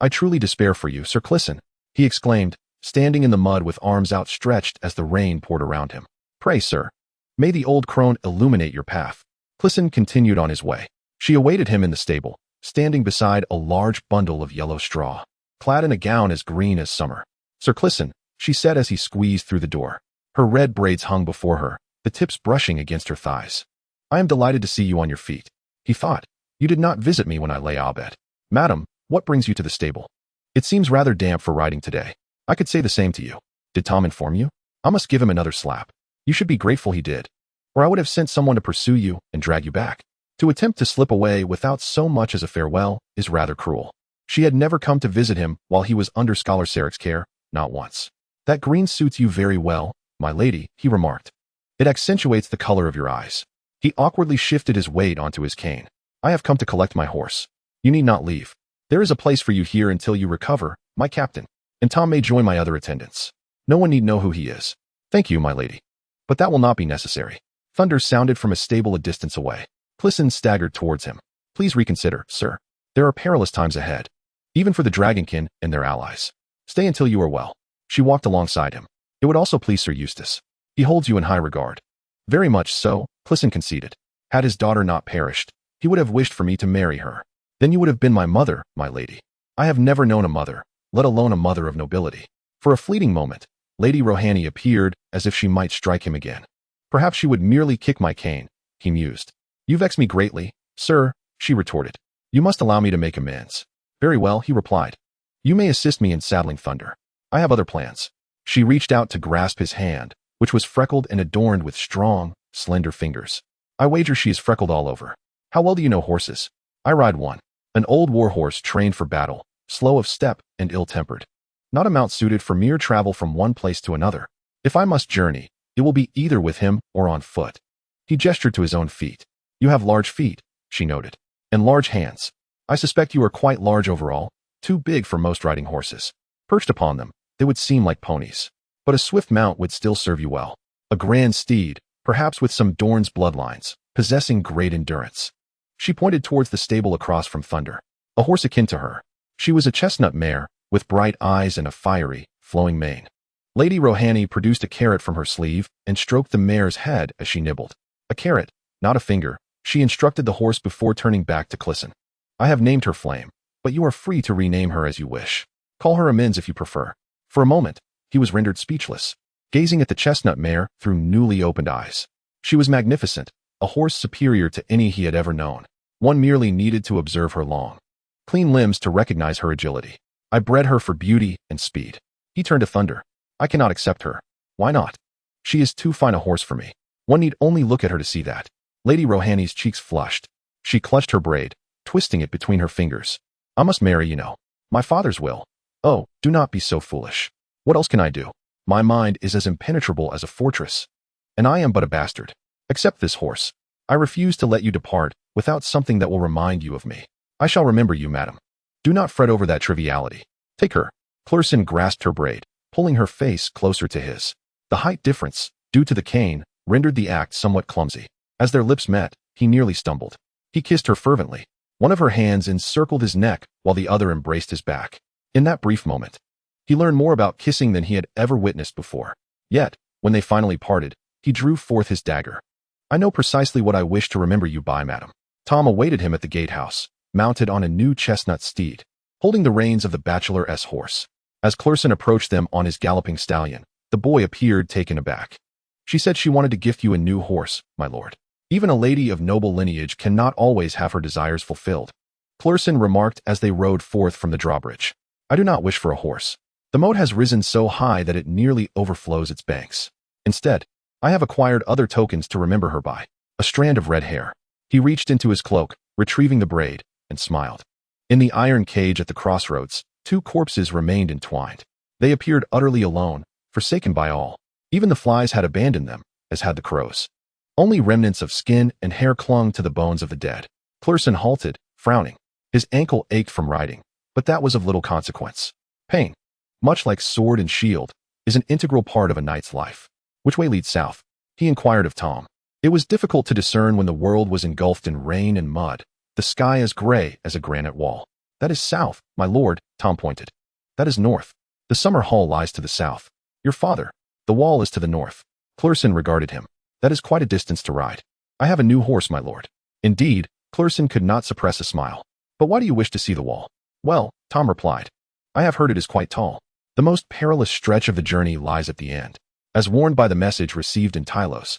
I truly despair for you, Sir Crisen, he exclaimed, standing in the mud with arms outstretched as the rain poured around him. Pray, sir, may the old crone illuminate your path. Crisen continued on his way. She awaited him in the stable, standing beside a large bundle of yellow straw, clad in a gown as green as summer. Sir Crisen, she said as he squeezed through the door. Her red braids hung before her, the tips brushing against her thighs. I am delighted to see you on your feet, he thought. You did not visit me when I lay abed. Madam, what brings you to the stable? It seems rather damp for riding today. I could say the same to you. Did Tom inform you? I must give him another slap. You should be grateful he did, or I would have sent someone to pursue you and drag you back. To attempt to slip away without so much as a farewell is rather cruel. She had never come to visit him while he was under Scholar Saric's care, not once. That green suits you very well, my lady, he remarked. It accentuates the color of your eyes. He awkwardly shifted his weight onto his cane. I have come to collect my horse. You need not leave. There is a place for you here until you recover, my captain, and Tom may join my other attendants. No one need know who he is. Thank you, my lady. But that will not be necessary. Thunder sounded from a stable a distance away. Crisen staggered towards him. Please reconsider, sir. There are perilous times ahead, even for the dragonkin and their allies. Stay until you are well. She walked alongside him. It would also please Sir Eustace. He holds you in high regard. Very much so, Crisen conceded. Had his daughter not perished, he would have wished for me to marry her. Then you would have been my mother, my lady. I have never known a mother, let alone a mother of nobility. For a fleeting moment, Lady Rohani appeared as if she might strike him again. Perhaps she would merely kick my cane, he mused. You vex me greatly, sir, she retorted. You must allow me to make amends. Very well, he replied. You may assist me in saddling Thunder. I have other plans. She reached out to grasp his hand, which was freckled and adorned with strong, slender fingers. I wager she is freckled all over. How well do you know horses? I ride one. An old war horse trained for battle, slow of step and ill-tempered. Not a mount suited for mere travel from one place to another. If I must journey, it will be either with him or on foot. He gestured to his own feet. You have large feet, she noted, and large hands. I suspect you are quite large overall, too big for most riding horses. Perched upon them, they would seem like ponies. But a swift mount would still serve you well. A grand steed, perhaps with some Dorn's bloodlines, possessing great endurance. She pointed towards the stable across from Thunder. A horse akin to her. She was a chestnut mare, with bright eyes and a fiery, flowing mane. Lady Rohani produced a carrot from her sleeve and stroked the mare's head as she nibbled. A carrot, not a finger, she instructed the horse before turning back to Crisen. I have named her Flame, but you are free to rename her as you wish. Call her Amends if you prefer. For a moment, he was rendered speechless, gazing at the chestnut mare through newly opened eyes. She was magnificent, a horse superior to any he had ever known. One merely needed to observe her long, clean limbs to recognize her agility. I bred her for beauty and speed. He turned to Thunder. I cannot accept her. Why not? She is too fine a horse for me. One need only look at her to see that. Lady Rohani's cheeks flushed. She clutched her braid, twisting it between her fingers. I must marry, you know. My father's will. Oh, do not be so foolish. What else can I do? My mind is as impenetrable as a fortress. And I am but a bastard. Accept this horse. I refuse to let you depart without something that will remind you of me. I shall remember you, madam. Do not fret over that triviality. Take her. Crisen grasped her braid, pulling her face closer to his. The height difference, due to the cane, rendered the act somewhat clumsy. As their lips met, he nearly stumbled. He kissed her fervently. One of her hands encircled his neck while the other embraced his back. In that brief moment, he learned more about kissing than he had ever witnessed before. Yet, when they finally parted, he drew forth his dagger. I know precisely what I wish to remember you by, madam. Tom awaited him at the gatehouse, mounted on a new chestnut steed, holding the reins of the bachelor's horse. As Crisen approached them on his galloping stallion, the boy appeared taken aback. She said she wanted to gift you a new horse, my lord. Even a lady of noble lineage cannot always have her desires fulfilled. Crisen remarked as they rode forth from the drawbridge. I do not wish for a horse. The moat has risen so high that it nearly overflows its banks. Instead, I have acquired other tokens to remember her by. A strand of red hair. He reached into his cloak, retrieving the braid, and smiled. In the iron cage at the crossroads, two corpses remained entwined. They appeared utterly alone, forsaken by all. Even the flies had abandoned them, as had the crows. Only remnants of skin and hair clung to the bones of the dead. Crisen halted, frowning. His ankle ached from riding, but that was of little consequence. Pain, much like sword and shield, is an integral part of a knight's life. Which way leads south? He inquired of Tom. It was difficult to discern when the world was engulfed in rain and mud, the sky as gray as a granite wall. That is south, my lord, Tom pointed. That is north. The summer hall lies to the south. Your father. The wall is to the north. Crisen regarded him. That is quite a distance to ride. I have a new horse, my lord. Indeed, Crisen could not suppress a smile. But why do you wish to see the wall? Well, Tom replied. I have heard it is quite tall. The most perilous stretch of the journey lies at the end. As warned by the message received in Tylos,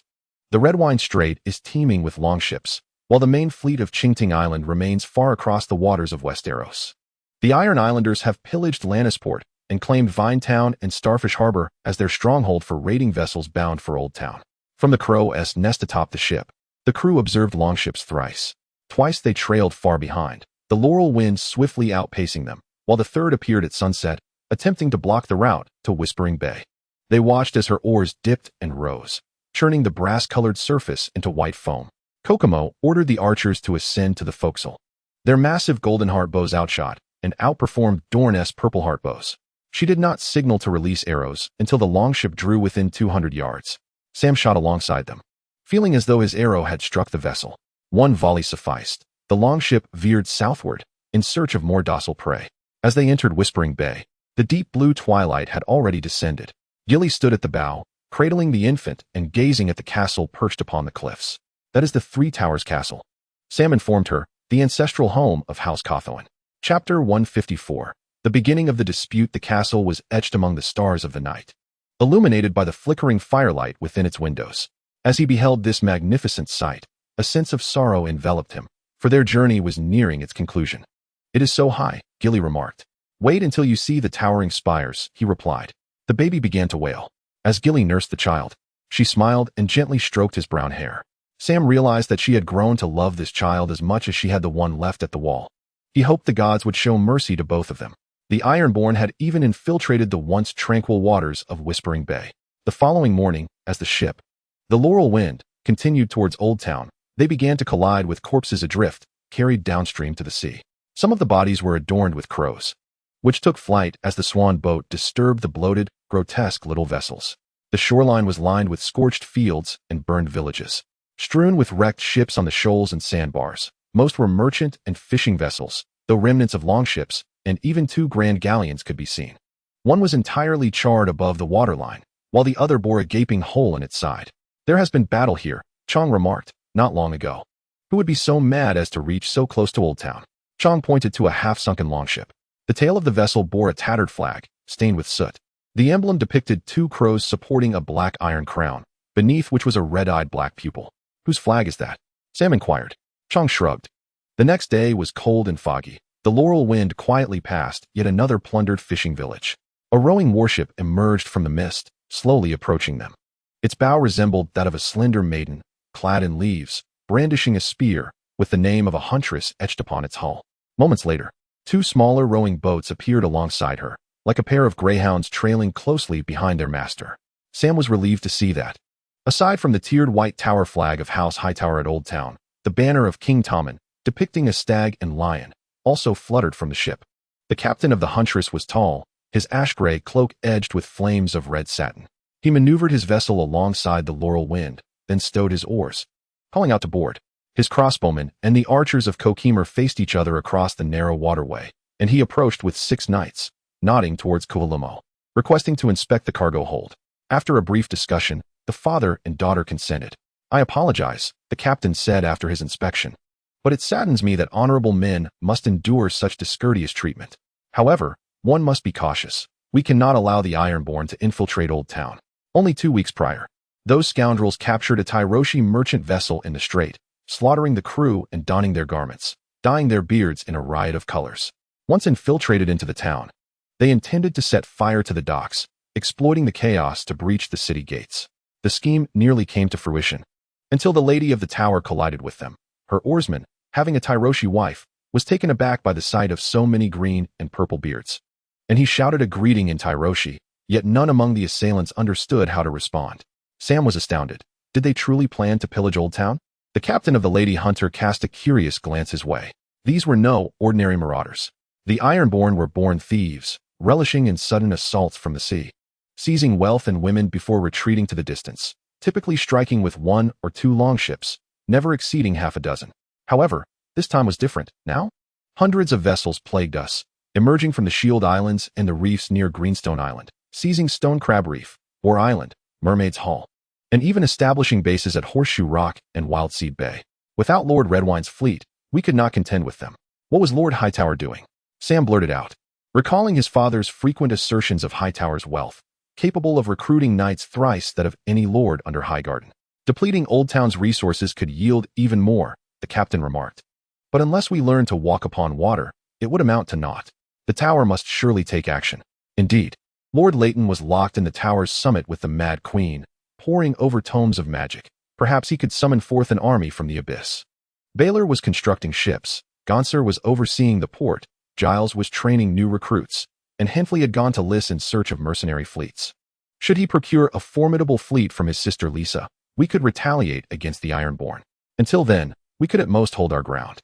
the Redwine Strait is teeming with longships, while the main fleet of Chingting Island remains far across the waters of Westeros. The Iron Islanders have pillaged Lannisport and claimed Vinetown and Starfish Harbor as their stronghold for raiding vessels bound for Old Town. From the Crow's nest atop the ship, the crew observed longships thrice. Twice they trailed far behind, the Laurel Wind swiftly outpacing them, while the third appeared at sunset, attempting to block the route to Whispering Bay. They watched as her oars dipped and rose, churning the brass-colored surface into white foam. Kokomo ordered the archers to ascend to the forecastle. Their massive golden heart bows outshot and outperformed Dorne's purple heart bows. She did not signal to release arrows until the longship drew within 200 yards. Sam shot alongside them, feeling as though his arrow had struck the vessel. One volley sufficed. The longship veered southward, in search of more docile prey. As they entered Whispering Bay, the deep blue twilight had already descended. Gilly stood at the bow, cradling the infant and gazing at the castle perched upon the cliffs. That is the Three Towers Castle. Sam informed her, the ancestral home of House Cawthorne. Chapter 154. The beginning of the dispute. The castle was etched among the stars of the night, illuminated by the flickering firelight within its windows. As he beheld this magnificent sight, a sense of sorrow enveloped him, for their journey was nearing its conclusion. It is so high, Gilly remarked. Wait until you see the towering spires, he replied. The baby began to wail. As Gilly nursed the child, she smiled and gently stroked his brown hair. Sam realized that she had grown to love this child as much as she had the one left at the wall. He hoped the gods would show mercy to both of them. The Ironborn had even infiltrated the once tranquil waters of Whispering Bay. The following morning, as the ship, the Laurel Wind, continued towards Old Town, they began to collide with corpses adrift, carried downstream to the sea. Some of the bodies were adorned with crows, which took flight as the swan boat disturbed the bloated, grotesque little vessels. The shoreline was lined with scorched fields and burned villages, strewn with wrecked ships on the shoals and sandbars. Most were merchant and fishing vessels, though remnants of longships and even 2 grand galleons could be seen. One was entirely charred above the waterline, while the other bore a gaping hole in its side. There has been battle here, Chong remarked, not long ago. Who would be so mad as to reach so close to Old Town? Chong pointed to a half-sunken longship. The tail of the vessel bore a tattered flag, stained with soot. The emblem depicted 2 crows supporting a black iron crown, beneath which was a red-eyed black pupil. Whose flag is that? Sam inquired. Chong shrugged. The next day was cold and foggy. The Laurel Wind quietly passed yet another plundered fishing village. A rowing warship emerged from the mist, slowly approaching them. Its bow resembled that of a slender maiden, clad in leaves, brandishing a spear, with the name of a huntress etched upon its hull. Moments later, 2 smaller rowing boats appeared alongside her, like a pair of greyhounds trailing closely behind their master. Sam was relieved to see that, aside from the tiered white tower flag of House Hightower at Old Town, the banner of King Tommen, depicting a stag and lion, also fluttered from the ship. The captain of the Huntress was tall, his ash-gray cloak edged with flames of red satin. He maneuvered his vessel alongside the laurel wind, then stowed his oars, calling out to board. His crossbowmen and the archers of Kokemur faced each other across the narrow waterway, and he approached with 6 knights, nodding towards Kualumo, requesting to inspect the cargo hold. After a brief discussion, the father and daughter consented. "I apologize," the captain said after his inspection, "but it saddens me that honorable men must endure such discourteous treatment. However, one must be cautious. We cannot allow the Ironborn to infiltrate Old Town." Only 2 weeks prior, those scoundrels captured a Tyroshi merchant vessel in the strait, slaughtering the crew and donning their garments, dyeing their beards in a riot of colors. Once infiltrated into the town, they intended to set fire to the docks, exploiting the chaos to breach the city gates. The scheme nearly came to fruition, until the lady of the tower collided with them. Her oarsman, having a Tyroshi wife, was taken aback by the sight of so many green and purple beards, and he shouted a greeting in Tyroshi, yet none among the assailants understood how to respond. Sam was astounded. Did they truly plan to pillage Old Town? The captain of the Lady Hunter cast a curious glance his way. These were no ordinary marauders. The Ironborn were born thieves, relishing in sudden assaults from the sea, seizing wealth and women before retreating to the distance, typically striking with 1 or 2 longships, never exceeding half a dozen. However, this time was different. Now, hundreds of vessels plagued us, emerging from the Shield Islands and the reefs near Greenstone Island, seizing Stone Crab Reef, War Island, Mermaid's Hall, and even establishing bases at Horseshoe Rock and Wildseed Bay. Without Lord Redwine's fleet, we could not contend with them. What was Lord Hightower doing? Sam blurted out, recalling his father's frequent assertions of Hightower's wealth, capable of recruiting knights thrice that of any lord under Highgarden. Depleting Old Town's resources could yield even more, the captain remarked. But unless we learn to walk upon water, it would amount to naught. The tower must surely take action. Indeed, Lord Leighton was locked in the tower's summit with the Mad Queen, poring over tomes of magic. Perhaps he could summon forth an army from the abyss. Baylor was constructing ships, Gonser was overseeing the port, Giles was training new recruits, and Henfley had gone to Lys in search of mercenary fleets. Should he procure a formidable fleet from his sister Lisa, we could retaliate against the Ironborn. Until then, we could at most hold our ground,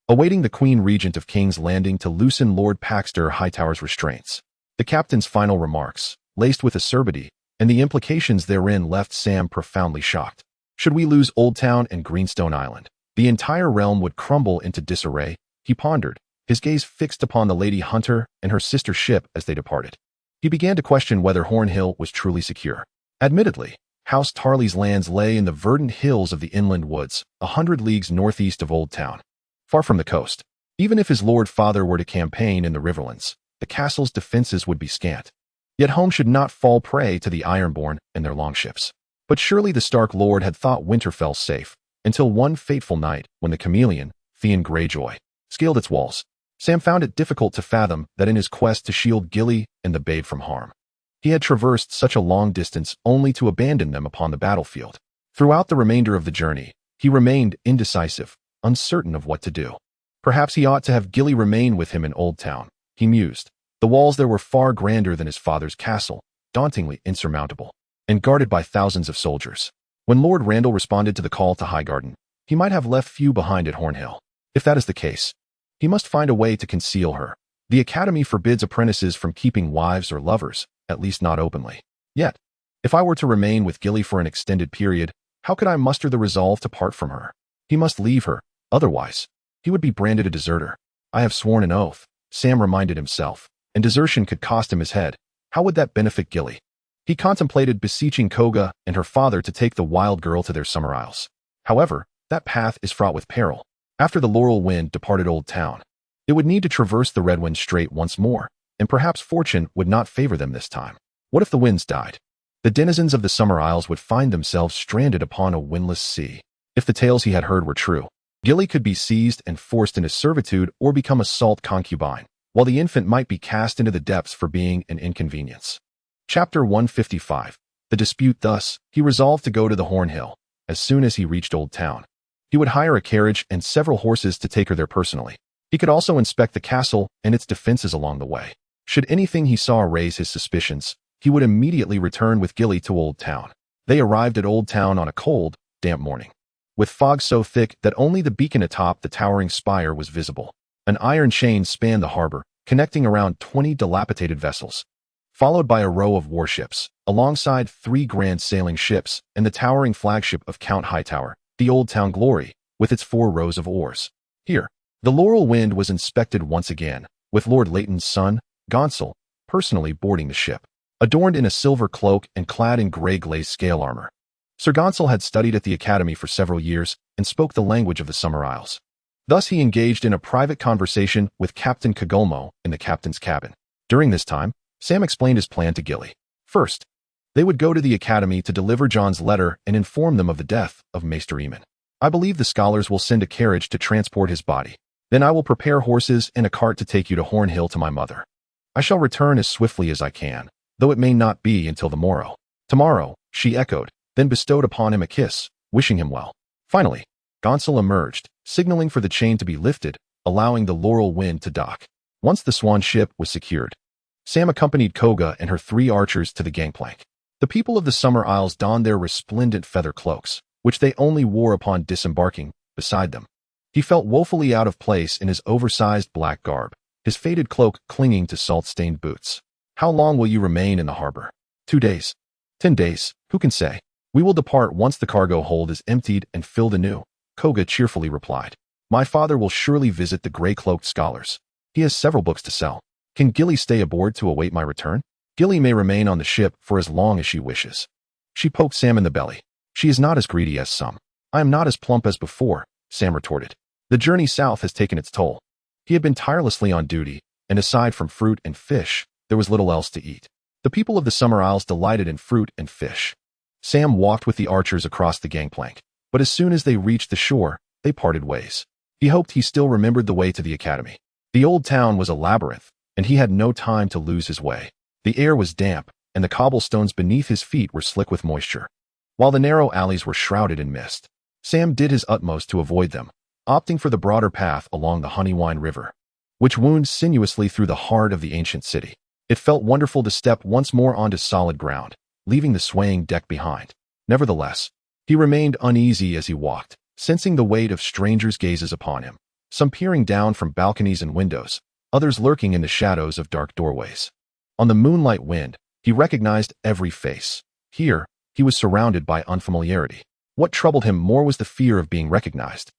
awaiting the Queen Regent of King's Landing to loosen Lord Paxter Hightower's restraints. The captain's final remarks, laced with acerbity, and the implications therein left Sam profoundly shocked. Should we lose Old Town and Greenstone Island, the entire realm would crumble into disarray, he pondered, his gaze fixed upon the Lady Hunter and her sister ship as they departed. He began to question whether Hornhill was truly secure. Admittedly, House Tarley's lands lay in the verdant hills of the inland woods, 100 leagues northeast of Old Town, far from the coast. Even if his lord father were to campaign in the Riverlands, the castle's defenses would be scant. Yet home should not fall prey to the Ironborn and their longships. But surely the Stark Lord had thought Winterfell safe, until one fateful night when the chameleon, Theon Greyjoy, scaled its walls. Sam found it difficult to fathom that in his quest to shield Gilly and the babe from harm, he had traversed such a long distance only to abandon them upon the battlefield. Throughout the remainder of the journey, he remained indecisive, uncertain of what to do. Perhaps he ought to have Gilly remain with him in Old Town, he mused. The walls there were far grander than his father's castle, dauntingly insurmountable, and guarded by thousands of soldiers. When Lord Randall responded to the call to Highgarden, he might have left few behind at Hornhill. If that is the case, he must find a way to conceal her. The Academy forbids apprentices from keeping wives or lovers, at least not openly. Yet, if I were to remain with Gilly for an extended period, how could I muster the resolve to part from her? He must leave her, otherwise, he would be branded a deserter. I have sworn an oath, Sam reminded himself, and desertion could cost him his head. How would that benefit Gilly? He contemplated beseeching Koga and her father to take the wild girl to their summer isles. However, that path is fraught with peril. After the Laurel Wind departed Old Town, it would need to traverse the Redwind Strait once more, and perhaps fortune would not favor them this time. What if the winds died? The denizens of the Summer Isles would find themselves stranded upon a windless sea. If the tales he had heard were true, Gilly could be seized and forced into servitude or become a salt concubine, while the infant might be cast into the depths for being an inconvenience. Chapter 155. The dispute. Thus, he resolved to go to the Hornhill. As soon as he reached Old Town, he would hire a carriage and several horses to take her there personally. He could also inspect the castle and its defenses along the way. Should anything he saw raise his suspicions, he would immediately return with Gilly to Old Town. They arrived at Old Town on a cold, damp morning, with fog so thick that only the beacon atop the towering spire was visible. An iron chain spanned the harbor, connecting around 20 dilapidated vessels, followed by a row of warships, alongside 3 grand sailing ships and the towering flagship of Count Hightower, the Old Town Glory, with its 4 rows of oars. Here, the Laurel Wind was inspected once again, with Lord Leighton's son, Gonsel, personally boarding the ship, adorned in a silver cloak and clad in gray glazed scale armor. Sir Gonsel had studied at the academy for several years and spoke the language of the Summer Isles. Thus he engaged in a private conversation with Captain Cagolmo in the captain's cabin. During this time, Sam explained his plan to Gilly. First, they would go to the academy to deliver John's letter and inform them of the death of Maester Eamon. I believe the scholars will send a carriage to transport his body. Then I will prepare horses and a cart to take you to Horn Hill to my mother. I shall return as swiftly as I can, though it may not be until the morrow. Tomorrow, she echoed, then bestowed upon him a kiss, wishing him well. Finally, Gonsel emerged, signaling for the chain to be lifted, allowing the Laurel Wind to dock. Once the Swan ship was secured, Sam accompanied Koga and her 3 archers to the gangplank. The people of the Summer Isles donned their resplendent feather cloaks, which they only wore upon disembarking, beside them. He felt woefully out of place in his oversized black garb, his faded cloak clinging to salt-stained boots. How long will you remain in the harbor? 2 days. 10 days, who can say? We will depart once the cargo hold is emptied and filled anew, Koga cheerfully replied. My father will surely visit the gray-cloaked scholars. He has several books to sell. Can Gilly stay aboard to await my return? Gilly may remain on the ship for as long as she wishes. She poked Sam in the belly. She is not as greedy as some. I am not as plump as before, Sam retorted. The journey south has taken its toll. He had been tirelessly on duty, and aside from fruit and fish, there was little else to eat. The people of the Summer Isles delighted in fruit and fish. Sam walked with the archers across the gangplank, but as soon as they reached the shore, they parted ways. He hoped he still remembered the way to the academy. The old town was a labyrinth, and he had no time to lose his way. The air was damp, and the cobblestones beneath his feet were slick with moisture, while the narrow alleys were shrouded in mist. Sam did his utmost to avoid them, opting for the broader path along the Honeywine River, which wound sinuously through the heart of the ancient city. It felt wonderful to step once more onto solid ground, leaving the swaying deck behind. Nevertheless, he remained uneasy as he walked, sensing the weight of strangers' gazes upon him, some peering down from balconies and windows, others lurking in the shadows of dark doorways. On the moonlight wind, he recognized every face. Here, he was surrounded by unfamiliarity. What troubled him more was the fear of being recognized.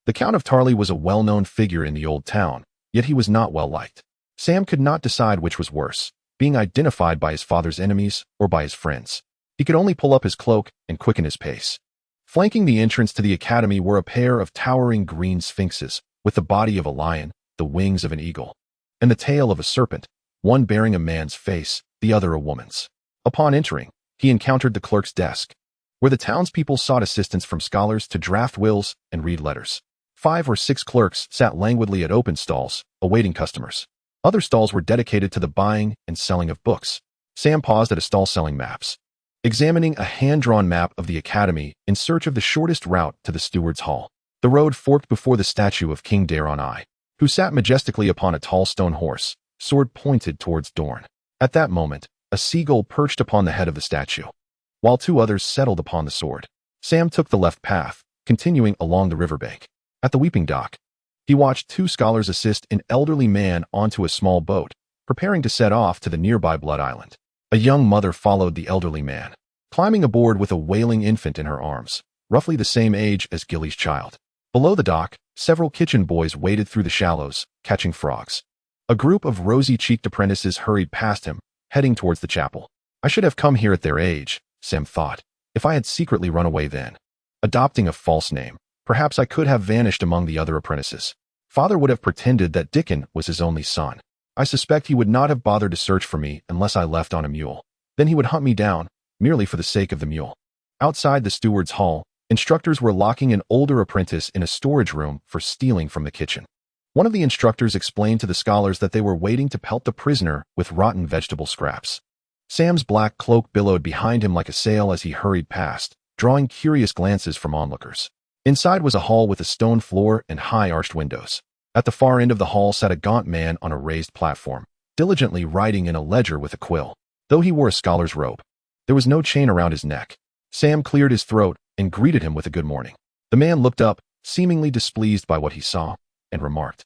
The Count of Tarley was a well-known figure in the old town, yet he was not well-liked. Sam could not decide which was worse, being identified by his father's enemies or by his friends. He could only pull up his cloak and quicken his pace. Flanking the entrance to the academy were a pair of towering green sphinxes, with the body of a lion, the wings of an eagle, and the tail of a serpent, one bearing a man's face, the other a woman's. Upon entering, he encountered the clerk's desk, where the townspeople sought assistance from scholars to draft wills and read letters. 5 or 6 clerks sat languidly at open stalls, awaiting customers. Other stalls were dedicated to the buying and selling of books. Sam paused at a stall selling maps, examining a hand-drawn map of the academy in search of the shortest route to the steward's hall. The road forked before the statue of King Daron, who sat majestically upon a tall stone horse, sword pointed towards Dorne. At that moment, a seagull perched upon the head of the statue, while 2 others settled upon the sword. Sam took the left path, continuing along the riverbank. At the Weeping Dock, he watched 2 scholars assist an elderly man onto a small boat, preparing to set off to the nearby Blood Island. A young mother followed the elderly man, climbing aboard with a wailing infant in her arms, roughly the same age as Gilly's child. Below the dock, several kitchen boys waded through the shallows, catching frogs. A group of rosy-cheeked apprentices hurried past him, heading towards the chapel. I should have come here at their age, Sam thought, if I had secretly run away then. Adopting a false name, perhaps I could have vanished among the other apprentices. Father would have pretended that Dickon was his only son. I suspect he would not have bothered to search for me unless I left on a mule. Then he would hunt me down, merely for the sake of the mule. Outside the steward's hall, instructors were locking an older apprentice in a storage room for stealing from the kitchen. One of the instructors explained to the scholars that they were waiting to pelt the prisoner with rotten vegetable scraps. Sam's black cloak billowed behind him like a sail as he hurried past, drawing curious glances from onlookers. Inside was a hall with a stone floor and high arched windows. At the far end of the hall sat a gaunt man on a raised platform, diligently writing in a ledger with a quill. Though he wore a scholar's robe, there was no chain around his neck. Sam cleared his throat and greeted him with a good morning. The man looked up, seemingly displeased by what he saw, and remarked,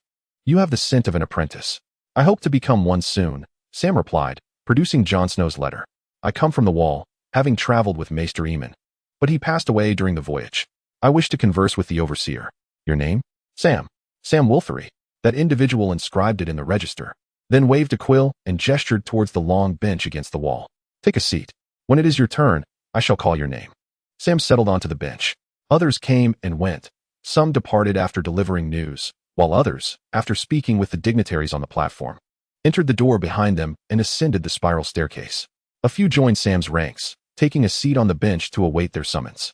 You have the scent of an apprentice. I hope to become one soon, Sam replied, producing Jon Snow's letter. I come from the Wall, having traveled with Maester Aemon. But he passed away during the voyage. I wish to converse with the overseer. Your name? Sam. Sam Wulfhere. That individual inscribed it in the register, then waved a quill and gestured towards the long bench against the wall. Take a seat. When it is your turn, I shall call your name. Sam settled onto the bench. Others came and went. Some departed after delivering news, while others, after speaking with the dignitaries on the platform, entered the door behind them and ascended the spiral staircase. A few joined Sam's ranks, taking a seat on the bench to await their summons.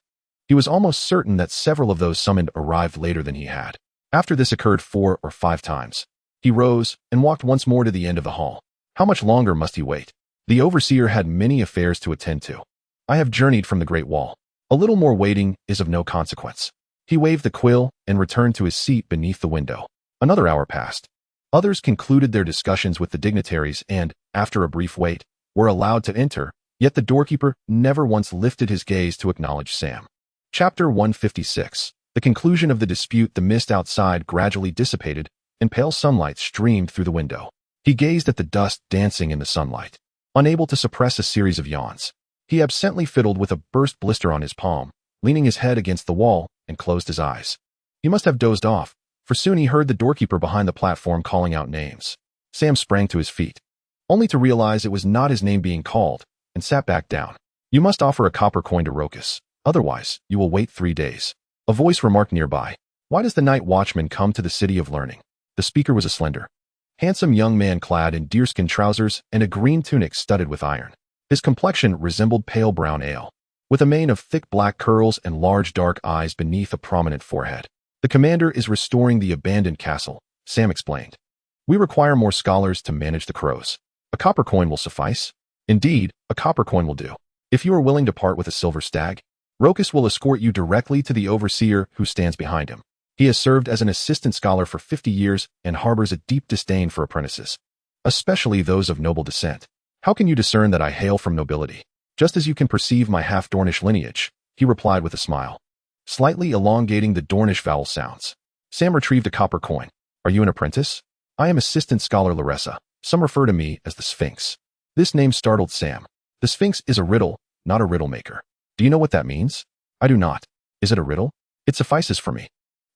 He was almost certain that several of those summoned arrived later than he had. After this occurred 4 or 5 times, he rose and walked once more to the end of the hall. How much longer must he wait? The overseer had many affairs to attend to. I have journeyed from the Great Wall. A little more waiting is of no consequence. He waved the quill and returned to his seat beneath the window. Another hour passed. Others concluded their discussions with the dignitaries and, after a brief wait, were allowed to enter, yet the doorkeeper never once lifted his gaze to acknowledge Sam. Chapter 156. The conclusion of the dispute. The mist outside gradually dissipated, and pale sunlight streamed through the window. He gazed at the dust dancing in the sunlight. Unable to suppress a series of yawns, he absently fiddled with a burst blister on his palm, leaning his head against the wall, and closed his eyes. He must have dozed off, for soon he heard the doorkeeper behind the platform calling out names. Sam sprang to his feet, only to realize it was not his name being called, and sat back down. You must offer a copper coin to Rokas, otherwise you will wait 3 days. A voice remarked nearby. Why does the night watchman come to the city of learning? The speaker was a slender, handsome young man clad in deerskin trousers and a green tunic studded with iron. His complexion resembled pale brown ale, with a mane of thick black curls and large dark eyes beneath a prominent forehead. The commander is restoring the abandoned castle, Sam explained. We require more scholars to manage the crows. A copper coin will suffice. Indeed, a copper coin will do. If you are willing to part with a silver stag, Rokas will escort you directly to the overseer who stands behind him. He has served as an assistant scholar for 50 years and harbors a deep disdain for apprentices, especially those of noble descent. How can you discern that I hail from nobility? Just as you can perceive my half-Dornish lineage, he replied with a smile, slightly elongating the Dornish vowel sounds. Sam retrieved a copper coin. Are you an apprentice? I am assistant scholar Larissa. Some refer to me as the Sphinx. This name startled Sam. The Sphinx is a riddle, not a riddle maker. Do you know what that means? I do not. Is it a riddle? It suffices for me.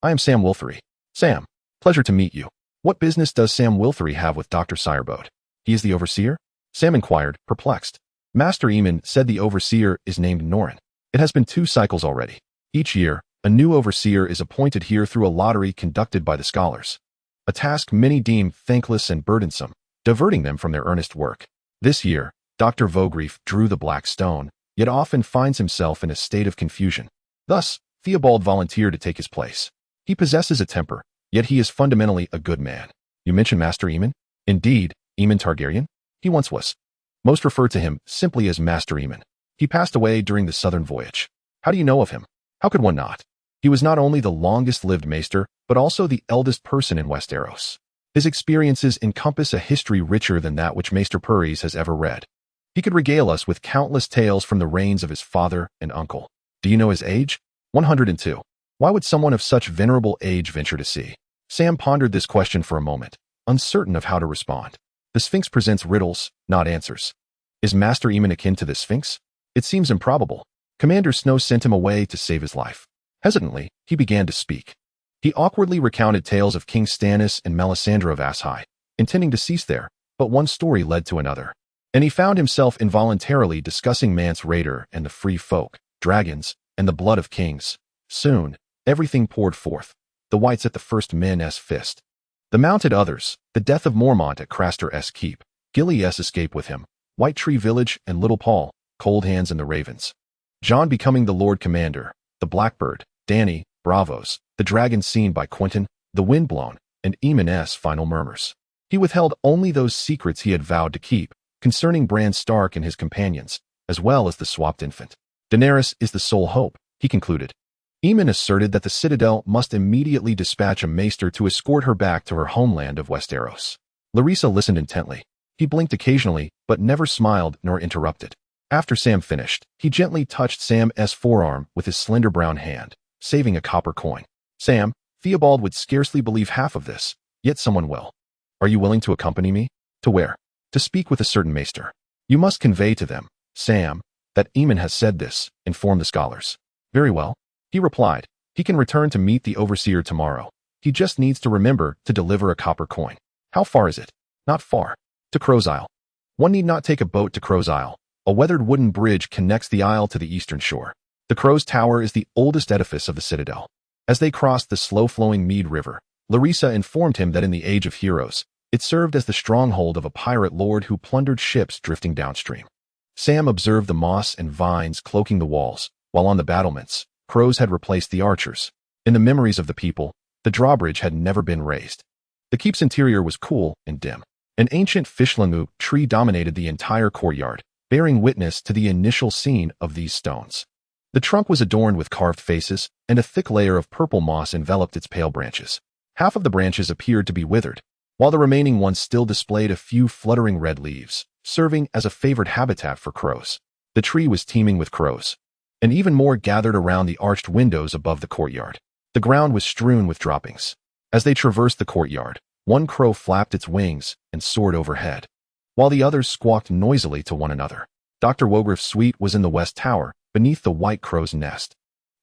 I am Sam Wulfhere. Sam, pleasure to meet you. What business does Sam Wulfhere have with Dr. Sirebode? He is the overseer? Sam inquired, perplexed. Master Aemon said the overseer is named Norrin. It has been 2 cycles already. Each year, a new overseer is appointed here through a lottery conducted by the scholars. A task many deem thankless and burdensome, diverting them from their earnest work. This year, Dr. Vogrief drew the black stone, yet often finds himself in a state of confusion. Thus, Theobald volunteered to take his place. He possesses a temper, yet he is fundamentally a good man. You mentioned Master Aemon? Indeed, Aemon Targaryen? He once was. Most refer to him simply as Master Aemon. He passed away during the southern voyage. How do you know of him? How could one not? He was not only the longest-lived maester, but also the eldest person in Westeros. His experiences encompass a history richer than that which Maester Purys has ever read. He could regale us with countless tales from the reigns of his father and uncle. Do you know his age? 102. Why would someone of such venerable age venture to sea? Sam pondered this question for a moment, uncertain of how to respond. The Sphinx presents riddles, not answers. Is Master Aemon akin to the Sphinx? It seems improbable. Commander Snow sent him away to save his life. Hesitantly, he began to speak. He awkwardly recounted tales of King Stannis and Melisandre of Asshai, intending to cease there, but one story led to another. And he found himself involuntarily discussing Mance Rayder and the free folk, dragons, and the blood of kings. Soon, everything poured forth. The wights at the first men's fist. The mounted others, the death of Mormont at Craster's keep, Gilly's escape with him, White Tree Village and Little Paul, Cold Hands and the Ravens. Jon becoming the Lord Commander, the Blackbird, Dany, Bravos, the dragon seen by Quentyn, the Windblown, and Aemon's final murmurs. He withheld only those secrets he had vowed to keep, concerning Bran Stark and his companions, as well as the swapped infant. Daenerys is the sole hope, he concluded. Aemon asserted that the Citadel must immediately dispatch a maester to escort her back to her homeland of Westeros. Larissa listened intently. He blinked occasionally, but never smiled nor interrupted. After Sam finished, he gently touched Sam's forearm with his slender brown hand, saving a copper coin. Sam, Theobald would scarcely believe half of this, Yet someone will. Are you willing to accompany me? To where? To speak with a certain maester. You must convey to them, Sam, that Eamon has said this, informed the scholars. Very well, he replied. He can return to meet the overseer tomorrow. He just needs to remember to deliver a copper coin. How far is it? Not far. To Crow's Isle. One need not take a boat to Crow's Isle. A weathered wooden bridge connects the isle to the eastern shore. The Crow's Tower is the oldest edifice of the citadel. As they crossed the slow-flowing Mead River, Larissa informed him that in the Age of Heroes, it served as the stronghold of a pirate lord who plundered ships drifting downstream. Sam observed the moss and vines cloaking the walls, while on the battlements, crows had replaced the archers. In the memories of the people, the drawbridge had never been raised. The keep's interior was cool and dim. An ancient fishlangu tree dominated the entire courtyard, bearing witness to the initial scene of these stones. The trunk was adorned with carved faces, and a thick layer of purple moss enveloped its pale branches. Half of the branches appeared to be withered, while the remaining ones still displayed a few fluttering red leaves, serving as a favored habitat for crows. The tree was teeming with crows, and even more gathered around the arched windows above the courtyard. The ground was strewn with droppings. As they traversed the courtyard, one crow flapped its wings and soared overhead, while the others squawked noisily to one another. Dr. Wogriff's suite was in the west tower, beneath the white crow's nest.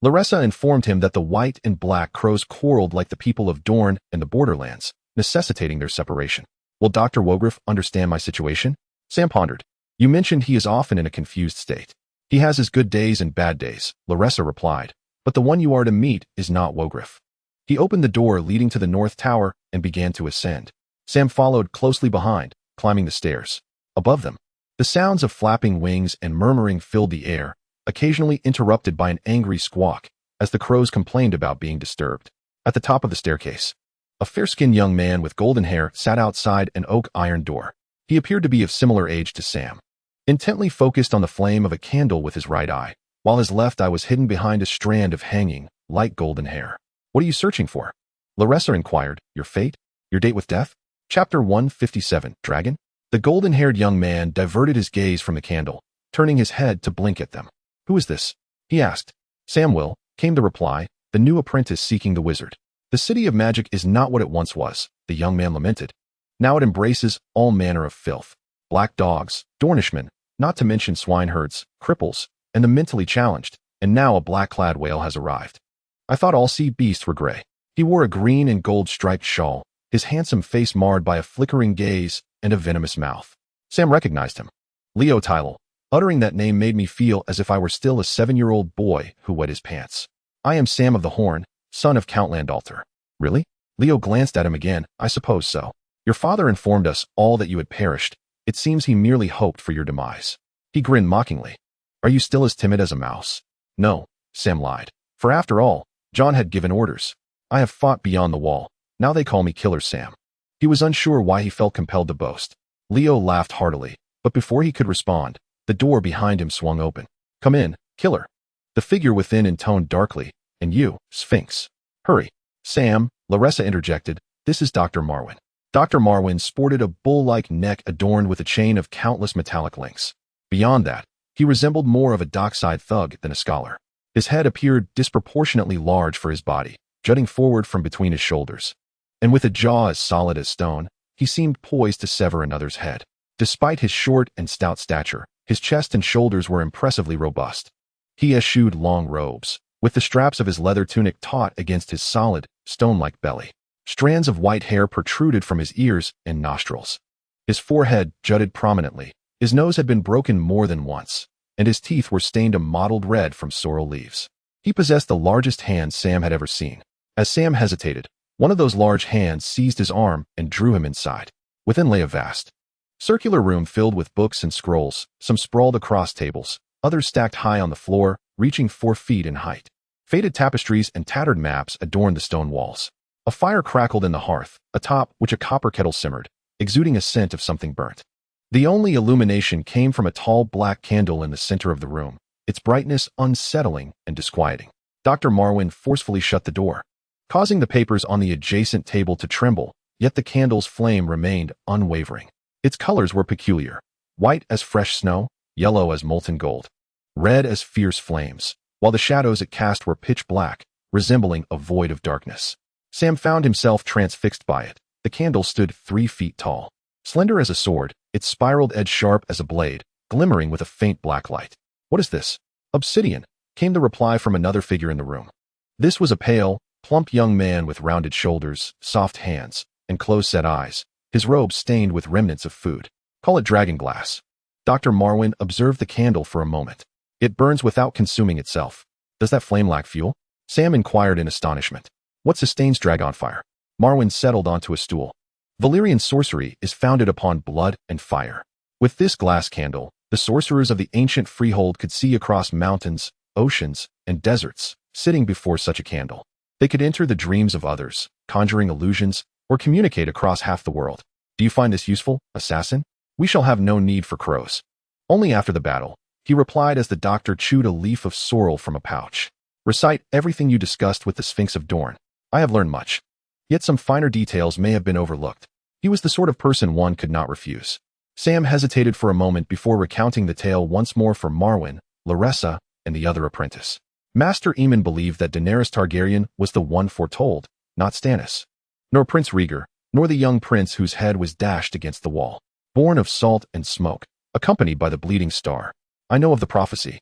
Larissa informed him that the white and black crows quarreled like the people of Dorne and the borderlands, necessitating their separation. Will Dr. Wogriff understand my situation? Sam pondered. You mentioned he is often in a confused state. He has his good days and bad days, Larissa replied, but the one you are to meet is not Wogriff. He opened the door leading to the north tower and began to ascend. Sam followed closely behind, climbing the stairs. Above them, the sounds of flapping wings and murmuring filled the air, occasionally interrupted by an angry squawk, as the crows complained about being disturbed. At the top of the staircase, a fair-skinned young man with golden hair sat outside an oak iron door. He appeared to be of similar age to Sam, intently focused on the flame of a candle with his right eye, while his left eye was hidden behind a strand of hanging, light golden hair. What are you searching for? Larissa inquired. Your fate? Your date with death? Chapter 157, Dragon? The golden-haired young man diverted his gaze from the candle, turning his head to blink at them. Who is this? He asked. Sam Will, came the reply, the new apprentice seeking the wizard. The city of magic is not what it once was, the young man lamented. Now it embraces all manner of filth. Black dogs, Dornishmen, not to mention swineherds, cripples, and the mentally challenged, and now a black-clad whale has arrived. I thought all sea beasts were gray. He wore a green and gold striped shawl, his handsome face marred by a flickering gaze and a venomous mouth. Sam recognized him. Leo Tyrell. Uttering that name made me feel as if I were still a 7-year-old boy who wet his pants. I am Sam of the Horn, son of Count Landalter. Really? Leo glanced at him again. I suppose so. Your father informed us all that you had perished. It seems he merely hoped for your demise. He grinned mockingly. Are you still as timid as a mouse? No, Sam lied. For after all, John had given orders. I have fought beyond the wall. Now they call me Killer Sam. He was unsure why he felt compelled to boast. Leo laughed heartily, but before he could respond, the door behind him swung open. Come in, Killer. The figure within intoned darkly. And you, Sphinx. Hurry. Sam, Larissa interjected. This is Dr. Marwyn. Dr. Marwyn sported a bull-like neck adorned with a chain of countless metallic links. Beyond that, he resembled more of a dockside thug than a scholar. His head appeared disproportionately large for his body, jutting forward from between his shoulders. And with a jaw as solid as stone, he seemed poised to sever another's head. Despite his short and stout stature, his chest and shoulders were impressively robust. He eschewed long robes, with the straps of his leather tunic taut against his solid, stone-like belly. Strands of white hair protruded from his ears and nostrils. His forehead jutted prominently. His nose had been broken more than once, and his teeth were stained a mottled red from sorrel leaves. He possessed the largest hands Sam had ever seen. As Sam hesitated, one of those large hands seized his arm and drew him inside. Within lay a vast, circular room filled with books and scrolls, some sprawled across tables, others stacked high on the floor, reaching 4 feet in height. Faded tapestries and tattered maps adorned the stone walls. A fire crackled in the hearth, atop which a copper kettle simmered, exuding a scent of something burnt. The only illumination came from a tall black candle in the center of the room, its brightness unsettling and disquieting. Dr. Marwyn forcefully shut the door, causing the papers on the adjacent table to tremble, yet the candle's flame remained unwavering. Its colors were peculiar, white as fresh snow, yellow as molten gold, red as fierce flames, while the shadows it cast were pitch black, resembling a void of darkness. Sam found himself transfixed by it, The candle stood 3 feet tall. Slender as a sword, its spiraled edge sharp as a blade, glimmering with a faint black light. "What is this?" "Obsidian," came the reply from another figure in the room. This was a pale, plump young man with rounded shoulders, soft hands, and close-set eyes, his robe stained with remnants of food. "Call it dragon glass." Dr. Marwyn observed the candle for a moment. "It burns without consuming itself. Does that flame lack fuel?" Sam inquired in astonishment. "What sustains dragonfire?" Marwyn settled onto a stool. "Valyrian sorcery is founded upon blood and fire. With this glass candle, the sorcerers of the ancient freehold could see across mountains, oceans, and deserts, sitting before such a candle. They could enter the dreams of others, conjuring illusions, or communicate across half the world. Do you find this useful, assassin? We shall have no need for crows." "Only after the battle," he replied as the doctor chewed a leaf of sorrel from a pouch. "Recite everything you discussed with the Sphinx of Dorne. I have learned much. Yet some finer details may have been overlooked." He was the sort of person one could not refuse. Sam hesitated for a moment before recounting the tale once more for Marwyn, Laressa, and the other apprentice. Master Aemon believed that Daenerys Targaryen was the one foretold, not Stannis. Nor Prince Rhaegar, nor the young prince whose head was dashed against the wall. Born of salt and smoke, accompanied by the bleeding star. "I know of the prophecy."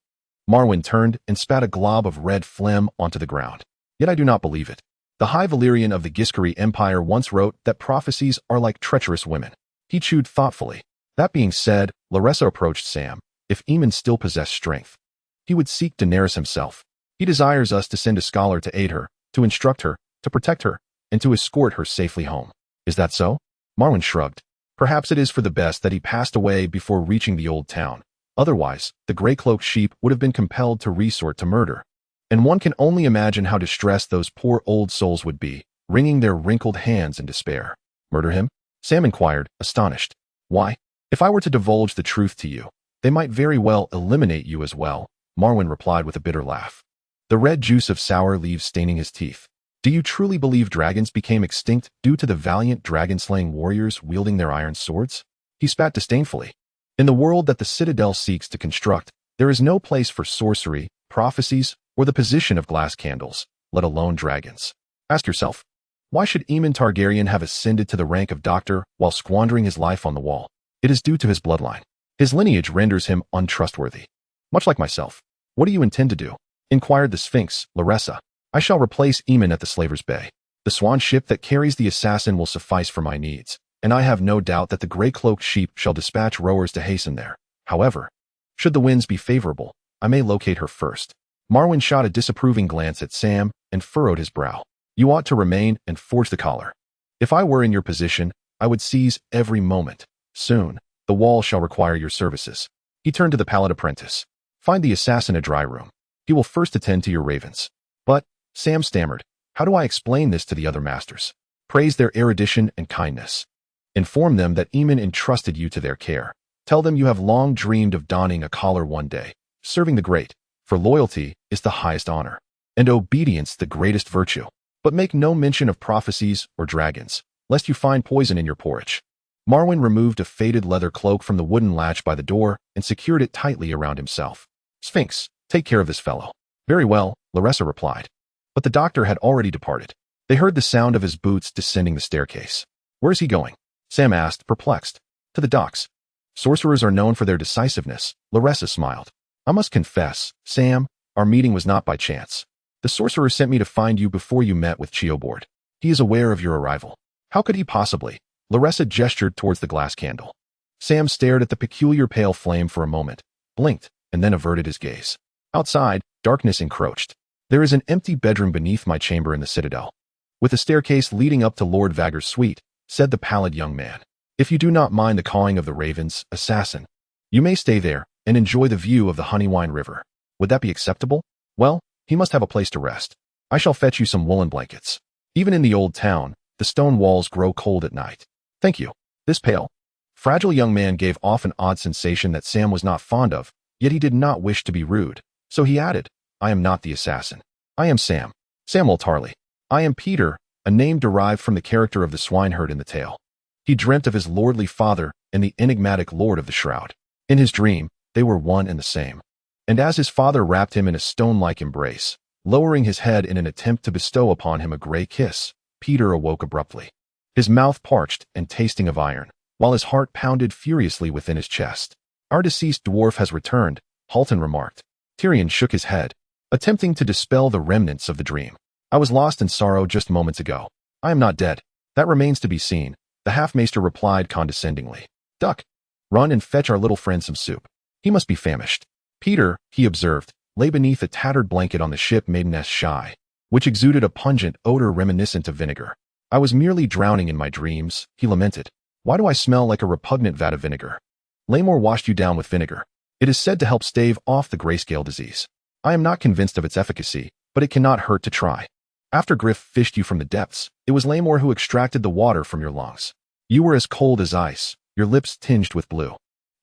Marwyn turned and spat a glob of red phlegm onto the ground. "Yet I do not believe it. The High Valyrian of the Giscari Empire once wrote that prophecies are like treacherous women." He chewed thoughtfully. "That being said," Laressa approached Sam, "if Aemon still possessed strength, he would seek Daenerys himself. He desires us to send a scholar to aid her, to instruct her, to protect her, and to escort her safely home. Is that so?" Marwyn shrugged. "Perhaps it is for the best that he passed away before reaching the old town. Otherwise, the grey-cloaked sheep would have been compelled to resort to murder. And one can only imagine how distressed those poor old souls would be, wringing their wrinkled hands in despair." "Murder him?" Sam inquired, astonished. "Why? If I were to divulge the truth to you, they might very well eliminate you as well," Marwyn replied with a bitter laugh, the red juice of sour leaves staining his teeth. "Do you truly believe dragons became extinct due to the valiant dragon-slaying warriors wielding their iron swords?" He spat disdainfully. "In the world that the Citadel seeks to construct, there is no place for sorcery, prophecies, or the position of glass candles, let alone dragons. Ask yourself, why should Aemon Targaryen have ascended to the rank of doctor while squandering his life on the wall? It is due to his bloodline. His lineage renders him untrustworthy. Much like myself. What do you intend to do?" inquired the Sphinx, Laressa. "I shall replace Aemon at the Slaver's Bay. The swan ship that carries the assassin will suffice for my needs, and I have no doubt that the grey-cloaked sheep shall dispatch rowers to hasten there. However, should the winds be favorable, I may locate her first." Marwyn shot a disapproving glance at Sam and furrowed his brow. "You ought to remain and forge the collar. If I were in your position, I would seize every moment. Soon, the wall shall require your services." He turned to the pallid apprentice. "Find the assassin a dry room. He will first attend to your ravens." "But," Sam stammered, "how do I explain this to the other masters?" "Praise their erudition and kindness. Inform them that Aemon entrusted you to their care. Tell them you have long dreamed of donning a collar one day, serving the great, for loyalty is the highest honor, and obedience the greatest virtue. But make no mention of prophecies or dragons, lest you find poison in your porridge." Marwyn removed a faded leather cloak from the wooden latch by the door and secured it tightly around himself. "Sphinx, take care of this fellow." "Very well," Laressa replied. But the doctor had already departed. They heard the sound of his boots descending the staircase. "Where is he going?" Sam asked, perplexed. "To the docks." "Sorcerers are known for their decisiveness," Laressa smiled. "I must confess, Sam, our meeting was not by chance. The sorcerer sent me to find you before you met with Cheobord. He is aware of your arrival." "How could he possibly?" Laressa gestured towards the glass candle. Sam stared at the peculiar pale flame for a moment, blinked, and then averted his gaze. Outside, darkness encroached. "There is an empty bedroom beneath my chamber in the Citadel, with a staircase leading up to Lord Vagar's suite," said the pallid young man. "If you do not mind the cawing of the ravens, assassin, you may stay there and enjoy the view of the Honeywine River. Would that be acceptable?" "Well, he must have a place to rest. I shall fetch you some woolen blankets. Even in the old town, the stone walls grow cold at night." "Thank you." This pale, fragile young man gave off an odd sensation that Sam was not fond of, yet he did not wish to be rude. So he added, "I am not the assassin. I am Sam. Samwell Tarly. I am Peter, a name derived from the character of the swineherd in the tale." He dreamt of his lordly father and the enigmatic Lord of the Shroud. In his dream, they were one and the same. And as his father wrapped him in a stone-like embrace, lowering his head in an attempt to bestow upon him a grey kiss, Peter awoke abruptly. his mouth parched and tasting of iron, while his heart pounded furiously within his chest. "Our deceased dwarf has returned," Halton remarked. Tyrion shook his head, attempting to dispel the remnants of the dream. "I was lost in sorrow just moments ago. I am not dead. That remains to be seen," the half-maester replied condescendingly. "Duck, run and fetch our little friend some soup. He must be famished." Peter, he observed, lay beneath a tattered blanket on the ship Maideness Shy, which exuded a pungent odor reminiscent of vinegar. "I was merely drowning in my dreams," he lamented. "Why do I smell like a repugnant vat of vinegar?" "Laymore washed you down with vinegar. It is said to help stave off the grayscale disease. I am not convinced of its efficacy, but it cannot hurt to try. After Griff fished you from the depths, it was Laymore who extracted the water from your lungs. You were as cold as ice, your lips tinged with blue.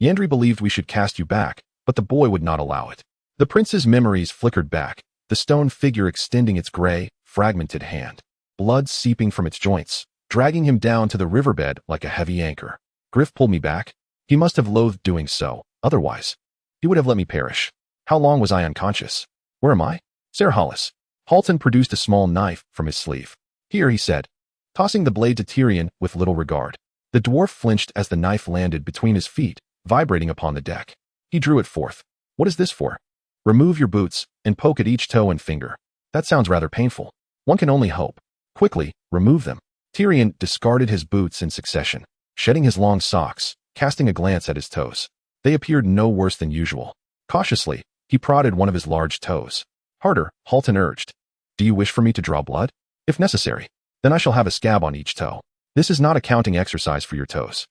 Yandri believed we should cast you back, but the boy would not allow it." The prince's memories flickered back, the stone figure extending its gray, fragmented hand, blood seeping from its joints, dragging him down to the riverbed like a heavy anchor. "Griff pulled me back. He must have loathed doing so, otherwise he would have let me perish. How long was I unconscious? Where am I?" "Ser Hollis." Halton produced a small knife from his sleeve. "Here," he said, tossing the blade to Tyrion with little regard. The dwarf flinched as the knife landed between his feet, vibrating upon the deck. He drew it forth. "What is this for?" "Remove your boots and poke at each toe and finger." "That sounds rather painful." "One can only hope." "Quickly, remove them." Tyrion discarded his boots in succession, shedding his long socks, casting a glance at his toes. They appeared no worse than usual. Cautiously, he prodded one of his large toes. "Harder," Halton urged. "Do you wish for me to draw blood?" "If necessary. Then I shall have a scab on each toe. This is not a counting exercise for your toes.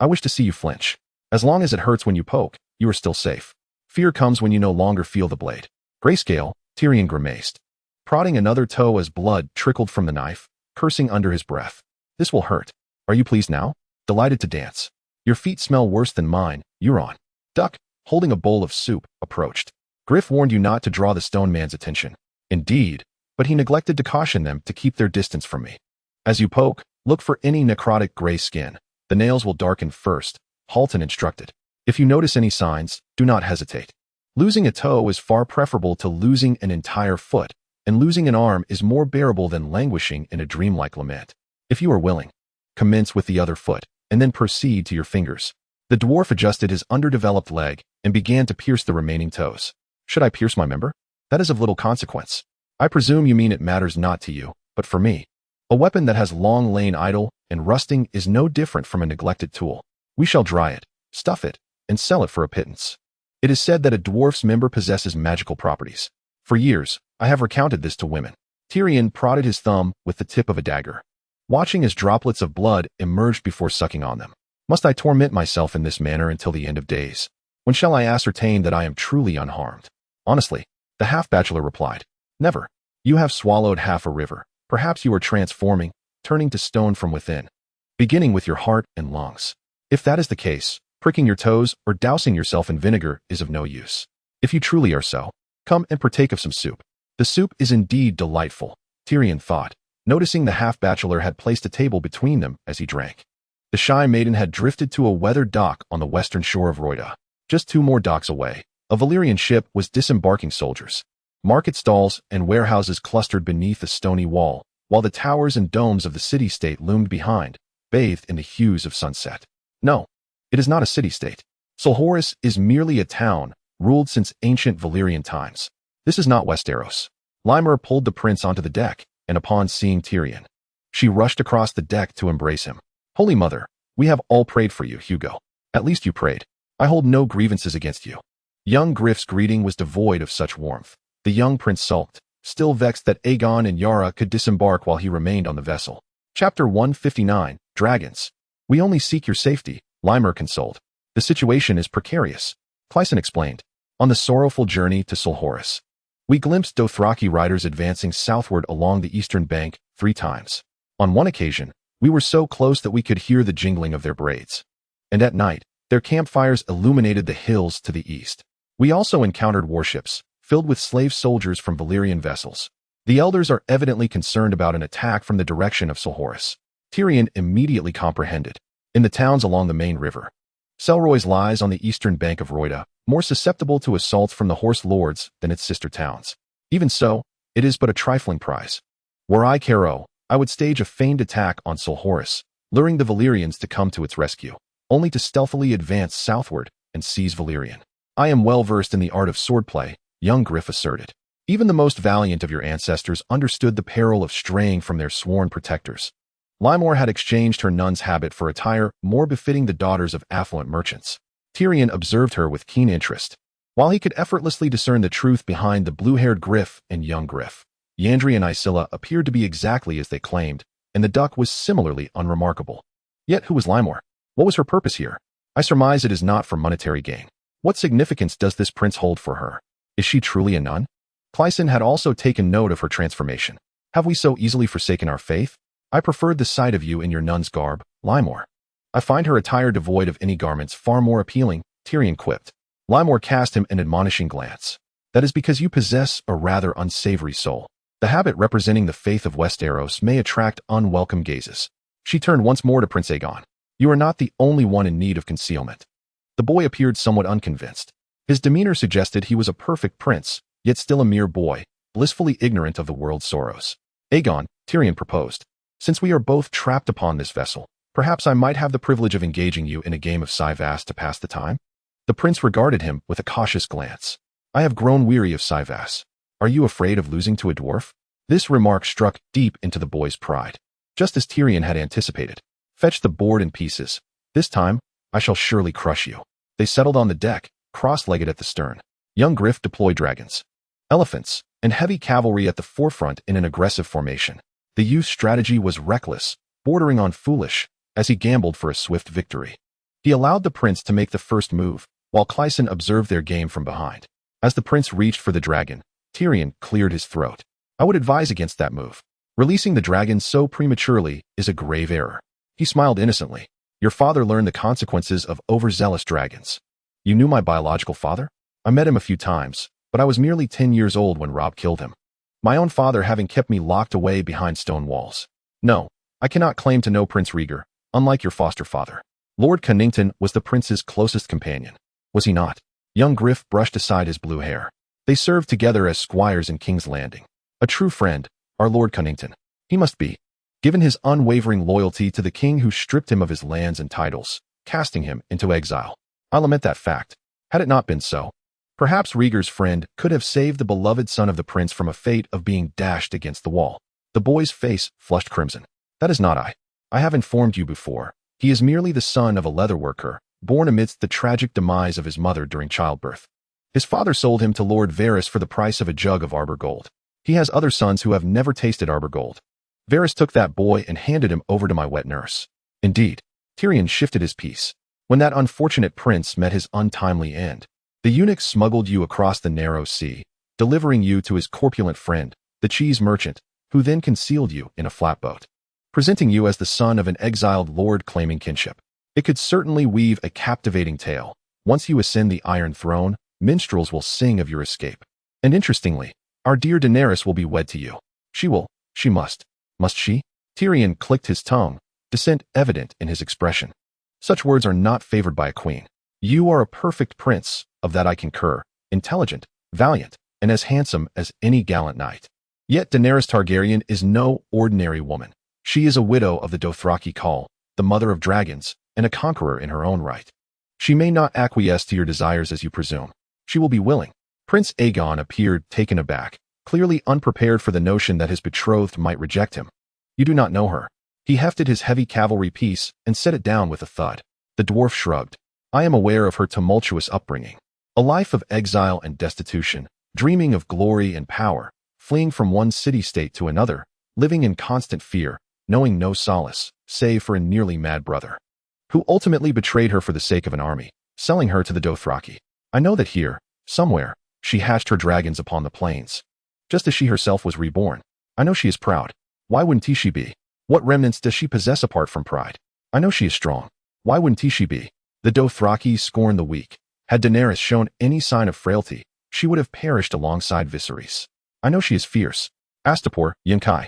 I wish to see you flinch. As long as it hurts when you poke, you are still safe. Fear comes when you no longer feel the blade." "Grayscale," Tyrion grimaced, prodding another toe as blood trickled from the knife, cursing under his breath. "This will hurt. Are you pleased now?" "Delighted to dance." "Your feet smell worse than mine, Euron." Duck, holding a bowl of soup, approached. "Griff warned you not to draw the stone man's attention." "Indeed, but he neglected to caution them to keep their distance from me." "As you poke, look for any necrotic gray skin. The nails will darken first," Halton instructed. "If you notice any signs, do not hesitate. Losing a toe is far preferable to losing an entire foot, and losing an arm is more bearable than languishing in a dreamlike lament. If you are willing, commence with the other foot, and then proceed to your fingers." The dwarf adjusted his underdeveloped leg and began to pierce the remaining toes. "Should I pierce my member? That is of little consequence. I presume you mean it matters not to you, but for me. A weapon that has long lain idle and rusting is no different from a neglected tool. We shall dry it, stuff it, and sell it for a pittance. It is said that a dwarf's member possesses magical properties. For years, I have recounted this to women." Tyrion prodded his thumb with the tip of a dagger, watching as droplets of blood emerged before sucking on them. "Must I torment myself in this manner until the end of days? When shall I ascertain that I am truly unharmed?" "Honestly," the half-bachelor replied, "never. You have swallowed half a river. Perhaps you are transforming, turning to stone from within, beginning with your heart and lungs. If that is the case, pricking your toes or dousing yourself in vinegar is of no use. If you truly are so, come and partake of some soup." The soup is indeed delightful, Tyrion thought, noticing the half-bachelor had placed a table between them as he drank. The shy maiden had drifted to a weathered dock on the western shore of Roida. Just 2 more docks away, a Valyrian ship was disembarking soldiers. Market stalls and warehouses clustered beneath a stony wall, while the towers and domes of the city-state loomed behind, bathed in the hues of sunset. No, it is not a city-state. Solhoris is merely a town, ruled since ancient Valyrian times. This is not Westeros. Laymore pulled the prince onto the deck, and upon seeing Tyrion, she rushed across the deck to embrace him. "Holy Mother, we have all prayed for you, Hugo. At least you prayed. I hold no grievances against you." Young Griff's greeting was devoid of such warmth. The young prince sulked, still vexed that Aegon and Yara could disembark while he remained on the vessel. Chapter 159, Dragons. "We only seek your safety," Laymore consoled. "The situation is precarious," Clyson explained. On the sorrowful journey to Solhoris, we glimpsed Dothraki riders advancing southward along the eastern bank 3 times. On one occasion, we were so close that we could hear the jingling of their braids. And at night, their campfires illuminated the hills to the east. We also encountered warships, filled with slave soldiers from Valyrian vessels. The elders are evidently concerned about an attack from the direction of Solhoris. Tyrion immediately comprehended. In the towns along the main river, Selroy's lies on the eastern bank of Roida, more susceptible to assaults from the horse lords than its sister towns. Even so, it is but a trifling prize. Were I Caro, I would stage a feigned attack on Solhoris, luring the Valyrians to come to its rescue, only to stealthily advance southward and seize Valyrian. I am well versed in the art of swordplay, young Griff asserted. Even the most valiant of your ancestors understood the peril of straying from their sworn protectors. Lymore had exchanged her nun's habit for attire more befitting the daughters of affluent merchants. Tyrion observed her with keen interest. While he could effortlessly discern the truth behind the blue-haired Griff and young Griff, Yandri and Isilla appeared to be exactly as they claimed, and the duck was similarly unremarkable. Yet who was Lymore? What was her purpose here? I surmise it is not for monetary gain. What significance does this prince hold for her? Is she truly a nun? Crisen had also taken note of her transformation. Have we so easily forsaken our faith? I preferred the sight of you in your nun's garb, Lymore. I find her attire devoid of any garments far more appealing, Tyrion quipped. Lymore cast him an admonishing glance. That is because you possess a rather unsavory soul. The habit representing the faith of Westeros may attract unwelcome gazes. She turned once more to Prince Aegon. You are not the only one in need of concealment. The boy appeared somewhat unconvinced. His demeanor suggested he was a perfect prince, yet still a mere boy, blissfully ignorant of the world's sorrows. Aegon, Tyrion proposed. Since we are both trapped upon this vessel, perhaps I might have the privilege of engaging you in a game of Cyvasse to pass the time? The prince regarded him with a cautious glance. I have grown weary of Cyvasse. Are you afraid of losing to a dwarf? This remark struck deep into the boy's pride. Just as Tyrion had anticipated. Fetch the board in pieces. This time, I shall surely crush you. They settled on the deck, cross-legged at the stern. Young Griff deployed dragons, elephants, and heavy cavalry at the forefront in an aggressive formation. The youth's strategy was reckless, bordering on foolish, as he gambled for a swift victory. He allowed the prince to make the first move, while Crisen observed their game from behind. As the prince reached for the dragon, Tyrion cleared his throat. I would advise against that move. Releasing the dragon so prematurely is a grave error. He smiled innocently. Your father learned the consequences of overzealous dragons. You knew my biological father? I met him a few times, but I was merely 10 years old when Robb killed him. My own father having kept me locked away behind stone walls. No, I cannot claim to know Prince Rhaegar, unlike your foster father. Lord Cunnington was the prince's closest companion. Was he not? Young Griff brushed aside his blue hair. They served together as squires in King's Landing. A true friend, our Lord Cunnington. He must be, given his unwavering loyalty to the king who stripped him of his lands and titles, casting him into exile. I lament that fact. Had it not been so, perhaps Rhaegar's friend could have saved the beloved son of the prince from a fate of being dashed against the wall. The boy's face flushed crimson. That is not I. I have informed you before. He is merely the son of a leatherworker, born amidst the tragic demise of his mother during childbirth. His father sold him to Lord Varys for the price of a jug of arbor gold. He has other sons who have never tasted arbor gold. Varys took that boy and handed him over to my wet nurse. Indeed, Tyrion shifted his piece. When that unfortunate prince met his untimely end, the eunuch smuggled you across the narrow sea, delivering you to his corpulent friend, the cheese merchant, who then concealed you in a flatboat, presenting you as the son of an exiled lord claiming kinship. It could certainly weave a captivating tale. Once you ascend the Iron Throne, minstrels will sing of your escape. And interestingly, our dear Daenerys will be wed to you. She must. Must she? Tyrion clicked his tongue, dissent evident in his expression. Such words are not favored by a queen. You are a perfect prince, of that I concur, intelligent, valiant, and as handsome as any gallant knight. Yet Daenerys Targaryen is no ordinary woman. She is a widow of the Dothraki Khal, the mother of dragons, and a conqueror in her own right. She may not acquiesce to your desires as you presume. She will be willing. Prince Aegon appeared taken aback, clearly unprepared for the notion that his betrothed might reject him. You do not know her. He hefted his heavy cavalry piece and set it down with a thud. The dwarf shrugged. I am aware of her tumultuous upbringing. A life of exile and destitution, dreaming of glory and power, fleeing from one city-state to another, living in constant fear, knowing no solace, save for a nearly mad brother, who ultimately betrayed her for the sake of an army, selling her to the Dothraki. I know that here, somewhere, she hatched her dragons upon the plains. Just as she herself was reborn. I know she is proud. Why wouldn't she be? What remnants does she possess apart from pride? I know she is strong. Why wouldn't she be? The Dothraki scorn the weak. Had Daenerys shown any sign of frailty, she would have perished alongside Viserys. I know she is fierce. Astapor, Yunkai,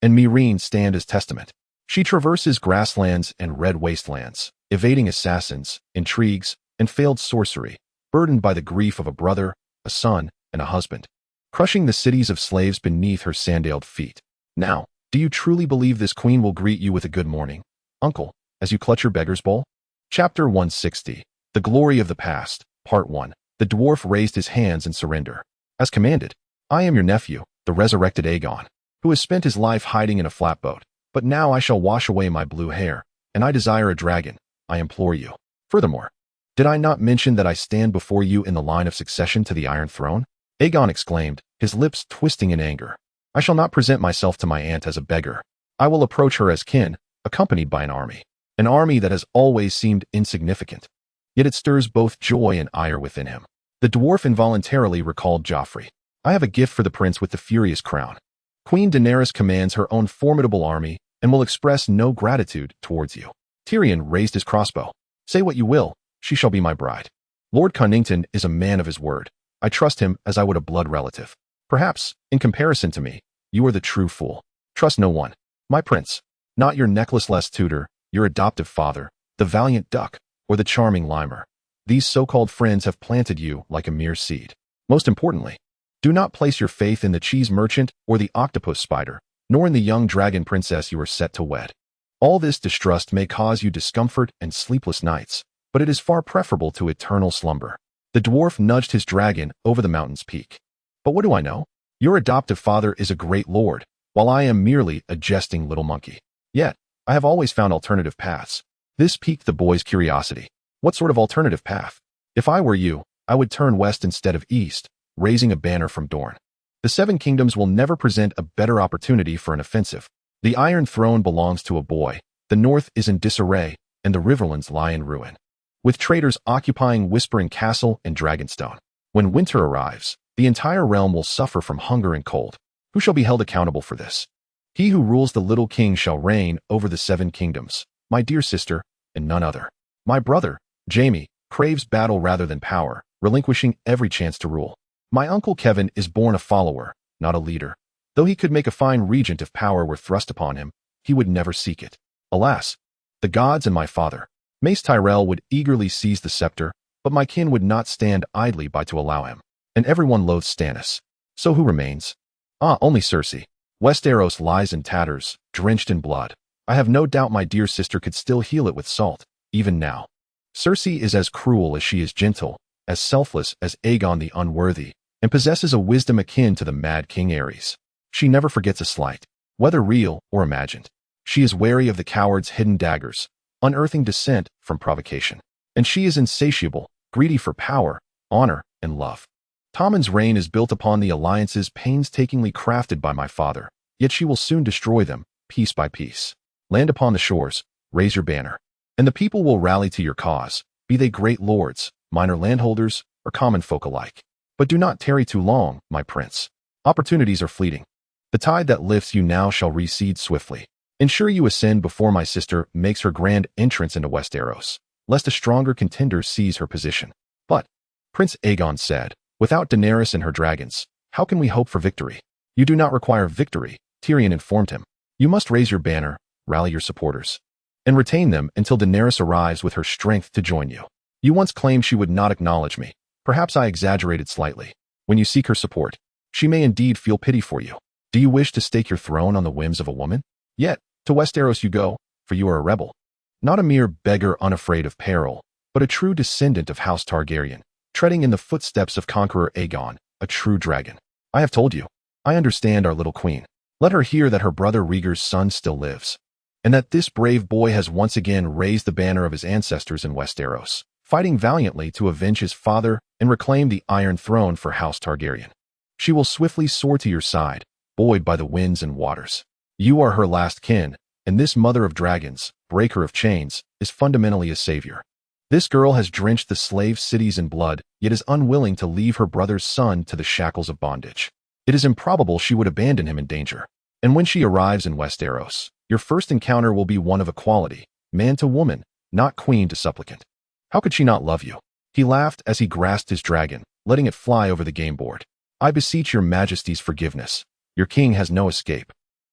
and Meereen stand as testament. She traverses grasslands and red wastelands, evading assassins, intrigues, and failed sorcery, burdened by the grief of a brother, a son, and a husband, crushing the cities of slaves beneath her sandaled feet. Now, Do you truly believe this queen will greet you with a good morning, uncle, as you clutch your beggar's bowl? Chapter 160. The Glory of the Past, Part 1. The dwarf raised his hands in surrender. As commanded, I am your nephew, the resurrected Aegon, who has spent his life hiding in a flatboat. But now I shall wash away my blue hair, and I desire a dragon, I implore you. Furthermore, did I not mention that I stand before you in the line of succession to the Iron Throne? Aegon exclaimed, his lips twisting in anger. I shall not present myself to my aunt as a beggar. I will approach her as kin, accompanied by an army that has always seemed insignificant. Yet it stirs both joy and ire within him. The dwarf involuntarily recalled Joffrey. I have a gift for the prince with the furious crown. Queen Daenerys commands her own formidable army and will express no gratitude towards you. Tyrion raised his crossbow. Say what you will, she shall be my bride. Lord Connington is a man of his word. I trust him as I would a blood relative. Perhaps, in comparison to me, you are the true fool. Trust no one. My prince, not your necklaceless tutor, your adoptive father, the valiant duck, or the charming limer. These so-called friends have planted you like a mere seed. Most importantly, do not place your faith in the cheese merchant or the octopus spider, nor in the young dragon princess you are set to wed. All this distrust may cause you discomfort and sleepless nights, but it is far preferable to eternal slumber. The dwarf nudged his dragon over the mountain's peak. But what do I know? Your adoptive father is a great lord, while I am merely a jesting little monkey. Yet, I have always found alternative paths. This piqued the boy's curiosity. What sort of alternative path? If I were you, I would turn west instead of east, raising a banner from Dorne. The Seven Kingdoms will never present a better opportunity for an offensive. The Iron Throne belongs to a boy, the north is in disarray, and the Riverlands lie in ruin, with traitors occupying Whispering Castle and Dragonstone. When winter arrives, the entire realm will suffer from hunger and cold. Who shall be held accountable for this? He who rules the little king shall reign over the Seven Kingdoms, my dear sister, and none other. My brother, Jaime, craves battle rather than power, relinquishing every chance to rule. My uncle Kevin is born a follower, not a leader. Though he could make a fine regent if power were thrust upon him, he would never seek it. Alas, the gods and my father, Mace Tyrell, would eagerly seize the scepter, but my kin would not stand idly by to allow him. And everyone loathes Stannis. So who remains? Only Cersei. Westeros lies in tatters, drenched in blood. I have no doubt my dear sister could still heal it with salt, even now. Cersei is as cruel as she is gentle, as selfless as Aegon the Unworthy, and possesses a wisdom akin to the mad King Ares. She never forgets a slight, whether real or imagined. She is wary of the coward's hidden daggers, unearthing dissent from provocation. And she is insatiable, greedy for power, honor, and love. Tommen's reign is built upon the alliances painstakingly crafted by my father, yet she will soon destroy them, piece by piece. Land upon the shores, raise your banner, and the people will rally to your cause, be they great lords, minor landholders, or common folk alike. But do not tarry too long, my prince. Opportunities are fleeting. The tide that lifts you now shall recede swiftly. Ensure you ascend before my sister makes her grand entrance into Westeros, lest a stronger contender seize her position. But, Prince Aegon said, without Daenerys and her dragons, how can we hope for victory? You do not require victory, Tyrion informed him. You must raise your banner, rally your supporters, and retain them until Daenerys arrives with her strength to join you. You once claimed she would not acknowledge me. Perhaps I exaggerated slightly. When you seek her support, she may indeed feel pity for you. Do you wish to stake your throne on the whims of a woman? Yet, to Westeros you go, for you are a rebel. Not a mere beggar unafraid of peril, but a true descendant of House Targaryen, treading in the footsteps of Conqueror Aegon, a true dragon. I have told you. I understand our little queen. Let her hear that her brother Rhaegar's son still lives, and that this brave boy has once again raised the banner of his ancestors in Westeros, fighting valiantly to avenge his father and reclaim the Iron Throne for House Targaryen. She will swiftly soar to your side, buoyed by the winds and waters. You are her last kin, and this mother of dragons, breaker of chains, is fundamentally a savior. This girl has drenched the slave cities in blood, yet is unwilling to leave her brother's son to the shackles of bondage. It is improbable she would abandon him in danger. And when she arrives in Westeros, your first encounter will be one of equality, man to woman, not queen to supplicant. How could she not love you? He laughed as he grasped his dragon, letting it fly over the game board. I beseech your majesty's forgiveness. Your king has no escape.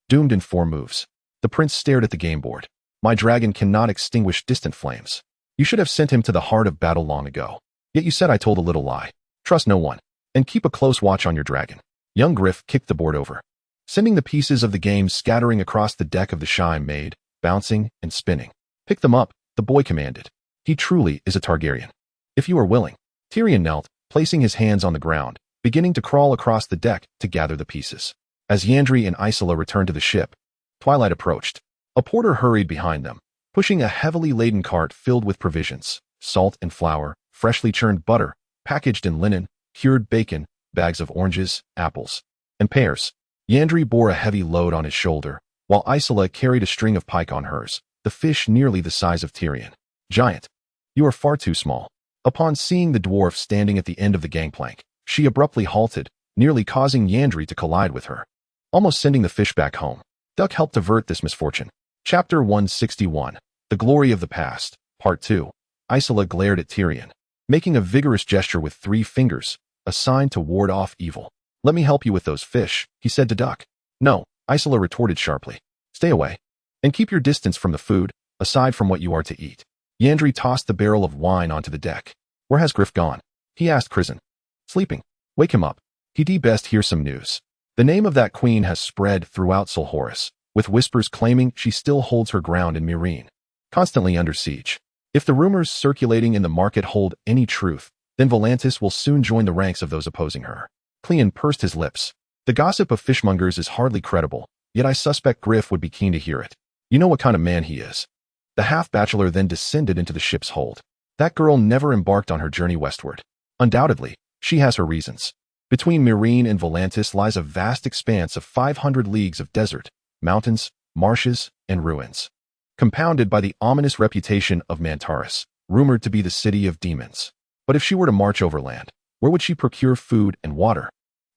Doomed in 4 moves. The prince stared at the game board. My dragon cannot extinguish distant flames. You should have sent him to the heart of battle long ago. Yet you said I told a little lie. Trust no one, and keep a close watch on your dragon. Young Griff kicked the board over. sending the pieces of the game scattering across the deck of the shy maid, bouncing and spinning. Pick them up, the boy commanded. He truly is a Targaryen. If you are willing. Tyrion knelt, placing his hands on the ground, beginning to crawl across the deck to gather the pieces. As Yandri and Isola returned to the ship, twilight approached. A porter hurried behind them, pushing a heavily laden cart filled with provisions, salt and flour, freshly churned butter, packaged in linen, cured bacon, bags of oranges, apples, and pears. Yandri bore a heavy load on his shoulder, while Isola carried a string of pike on hers, the fish nearly the size of Tyrion. Giant. You are far too small. Upon seeing the dwarf standing at the end of the gangplank, she abruptly halted, nearly causing Yandri to collide with her, almost sending the fish back home. Duck helped avert this misfortune. Chapter 161. The Glory of the Past, Part 2. Isola glared at Tyrion, making a vigorous gesture with 3 fingers, a sign to ward off evil. Let me help you with those fish, he said to Duck. No, Isola retorted sharply. Stay away. And keep your distance from the food, aside from what you are to eat. Yandri tossed the barrel of wine onto the deck. Where has Griff gone? He asked Crisen. Sleeping. Wake him up. He'd best hear some news. The name of that queen has spread throughout Solhoris, with whispers claiming she still holds her ground in Meereen, constantly under siege. If the rumors circulating in the market hold any truth, then Volantis will soon join the ranks of those opposing her. Cleon pursed his lips. The gossip of fishmongers is hardly credible, yet I suspect Griff would be keen to hear it. You know what kind of man he is. The half-bachelor then descended into the ship's hold. That girl never embarked on her journey westward. Undoubtedly, she has her reasons. Between Meereen and Volantis lies a vast expanse of 500 leagues of desert, mountains, marshes, and ruins, compounded by the ominous reputation of Mantaris, rumored to be the city of demons. But if she were to march overland, where would she procure food and water?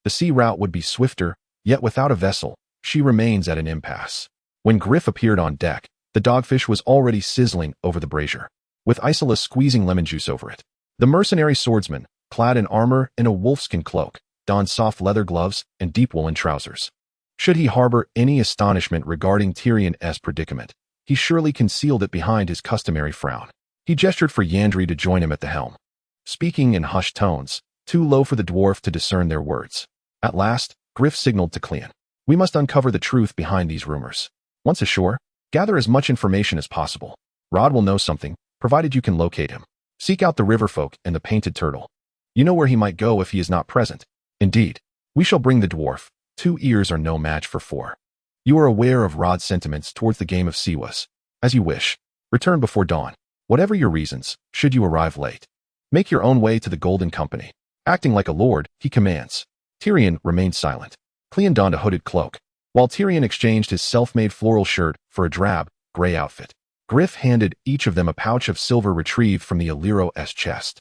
The sea route would be swifter, yet without a vessel, she remains at an impasse. When Griff appeared on deck, the dogfish was already sizzling over the brazier, with Isola squeezing lemon juice over it. The mercenary swordsman, clad in armor and a wolfskin cloak, donned soft leather gloves and deep woolen trousers. Should he harbor any astonishment regarding Tyrion's predicament, he surely concealed it behind his customary frown. He gestured for Yandri to join him at the helm, speaking in hushed tones, too low for the dwarf to discern their words. At last, Griff signaled to Cleon. We must uncover the truth behind these rumors. Once ashore, gather as much information as possible. Rod will know something, provided you can locate him. Seek out the riverfolk and the painted turtle. You know where he might go if he is not present. Indeed, we shall bring the dwarf. 2 ears are no match for 4. You are aware of Rod's sentiments towards the game of Siwas. As you wish. Return before dawn. Whatever your reasons, should you arrive late. Make your own way to the Golden Company. Acting like a lord, he commands. Tyrion remained silent. Cleon donned a hooded cloak, while Tyrion exchanged his self-made floral shirt for a drab, gray outfit. Griff handed each of them a pouch of silver retrieved from the Illyro's chest.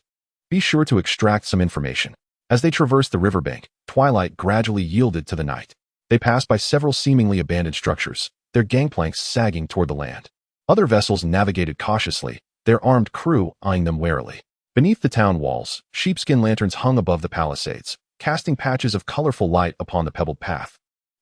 Be sure to extract some information. As they traversed the riverbank, twilight gradually yielded to the night. They passed by several seemingly abandoned structures, their gangplanks sagging toward the land. Other vessels navigated cautiously, their armed crew eyeing them warily. Beneath the town walls, sheepskin lanterns hung above the palisades, casting patches of colorful light upon the pebbled path.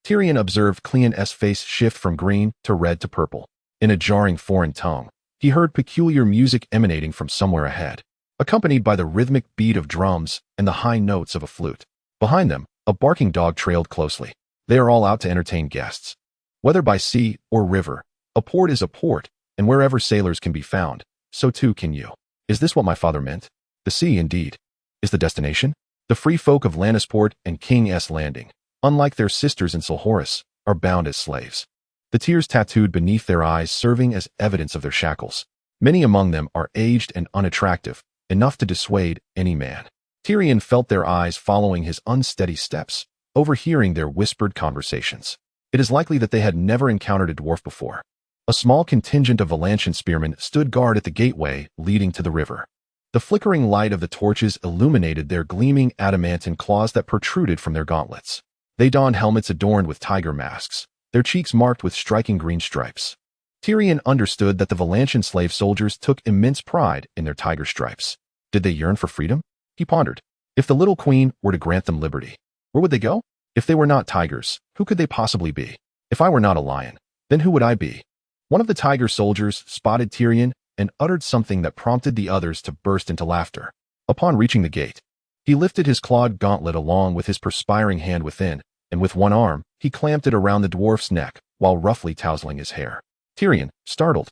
Tyrion observed Cleon's face shift from green to red to purple. In a jarring foreign tongue, he heard peculiar music emanating from somewhere ahead, accompanied by the rhythmic beat of drums and the high notes of a flute. Behind them, a barking dog trailed closely. They are all out to entertain guests. Whether by sea or river, a port is a port, and wherever sailors can be found, so too can you. Is this what my father meant? The sea, indeed, is the destination? The free folk of Lannisport and King's Landing, unlike their sisters in Solhoris, are bound as slaves. The tears tattooed beneath their eyes serving as evidence of their shackles. Many among them are aged and unattractive, enough to dissuade any man. Tyrion felt their eyes following his unsteady steps, overhearing their whispered conversations. It is likely that they had never encountered a dwarf before. A small contingent of Valantian spearmen stood guard at the gateway leading to the river. The flickering light of the torches illuminated their gleaming adamantine claws that protruded from their gauntlets. They donned helmets adorned with tiger masks, their cheeks marked with striking green stripes. Tyrion understood that the Valantian slave soldiers took immense pride in their tiger stripes. Did they yearn for freedom? He pondered. If the little queen were to grant them liberty, where would they go? If they were not tigers, who could they possibly be? If I were not a lion, then who would I be? One of the tiger soldiers spotted Tyrion and uttered something that prompted the others to burst into laughter. Upon reaching the gate, he lifted his clawed gauntlet along with his perspiring hand within, and with one arm, he clamped it around the dwarf's neck while roughly tousling his hair. Tyrion, startled,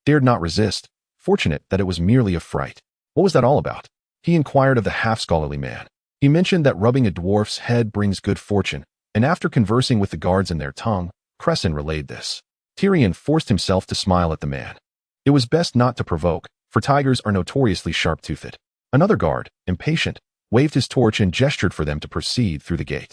dared not resist, fortunate that it was merely a fright. What was that all about? He inquired of the half-scholarly man. He mentioned that rubbing a dwarf's head brings good fortune, and after conversing with the guards in their tongue, Crisen relayed this. Tyrion forced himself to smile at the man. It was best not to provoke, for tigers are notoriously sharp-toothed. Another guard, impatient, waved his torch and gestured for them to proceed through the gate.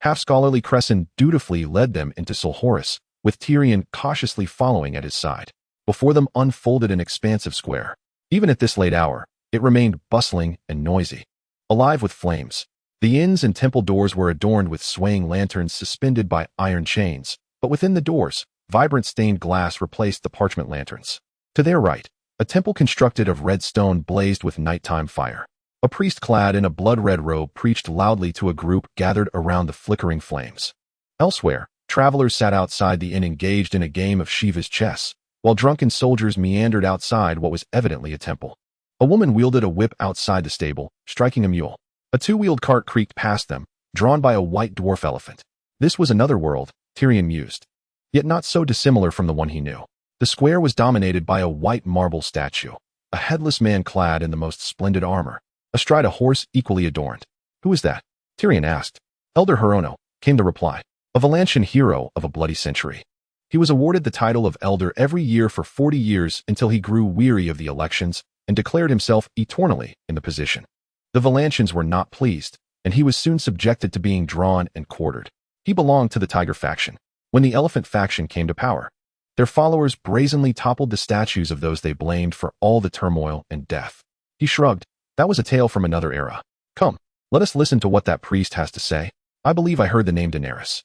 Half-scholarly Crisen dutifully led them into Sol Horus, with Tyrion cautiously following at his side. Before them unfolded an expansive square. Even at this late hour, it remained bustling and noisy, alive with flames. The inns and temple doors were adorned with swaying lanterns suspended by iron chains, but within the doors, vibrant stained glass replaced the parchment lanterns. To their right, a temple constructed of red stone blazed with nighttime fire. A priest clad in a blood-red robe preached loudly to a group gathered around the flickering flames. Elsewhere, travelers sat outside the inn engaged in a game of Shiva's chess, while drunken soldiers meandered outside what was evidently a temple. A woman wielded a whip outside the stable, striking a mule. A two-wheeled cart creaked past them, drawn by a white dwarf elephant. This was another world, Tyrion mused, yet not so dissimilar from the one he knew. The square was dominated by a white marble statue, a headless man clad in the most splendid armor, astride a horse equally adorned. Who is that? Tyrion asked. Elder Hirono, came the reply, a Valantian hero of a bloody century. He was awarded the title of Elder every year for 40 years until he grew weary of the elections and declared himself eternally in the position. The Valantians were not pleased, and he was soon subjected to being drawn and quartered. He belonged to the Tiger faction. When the Elephant faction came to power, their followers brazenly toppled the statues of those they blamed for all the turmoil and death. He shrugged. That was a tale from another era. Come, let us listen to what that priest has to say. I believe I heard the name Daenerys.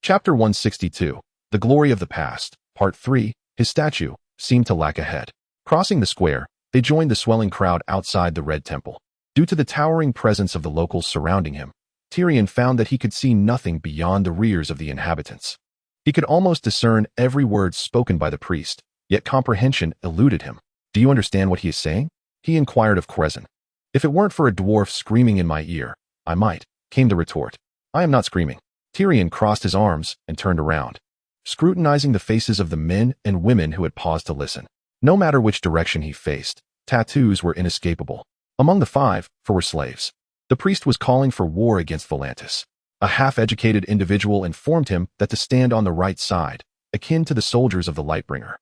Chapter 162, The Glory of the Past, Part 3, His statue seemed to lack a head. Crossing the square, they joined the swelling crowd outside the Red Temple. Due to the towering presence of the locals surrounding him, Tyrion found that he could see nothing beyond the rears of the inhabitants. He could almost discern every word spoken by the priest, yet comprehension eluded him. Do you understand what he is saying? He inquired of Crisen. If it weren't for a dwarf screaming in my ear, I might, came the retort. I am not screaming. Tyrion crossed his arms and turned around, scrutinizing the faces of the men and women who had paused to listen. No matter which direction he faced, tattoos were inescapable. Among the 5, 4 were slaves. The priest was calling for war against Volantis. A half-educated individual informed him that to stand on the right side, akin to the soldiers of the Lightbringer,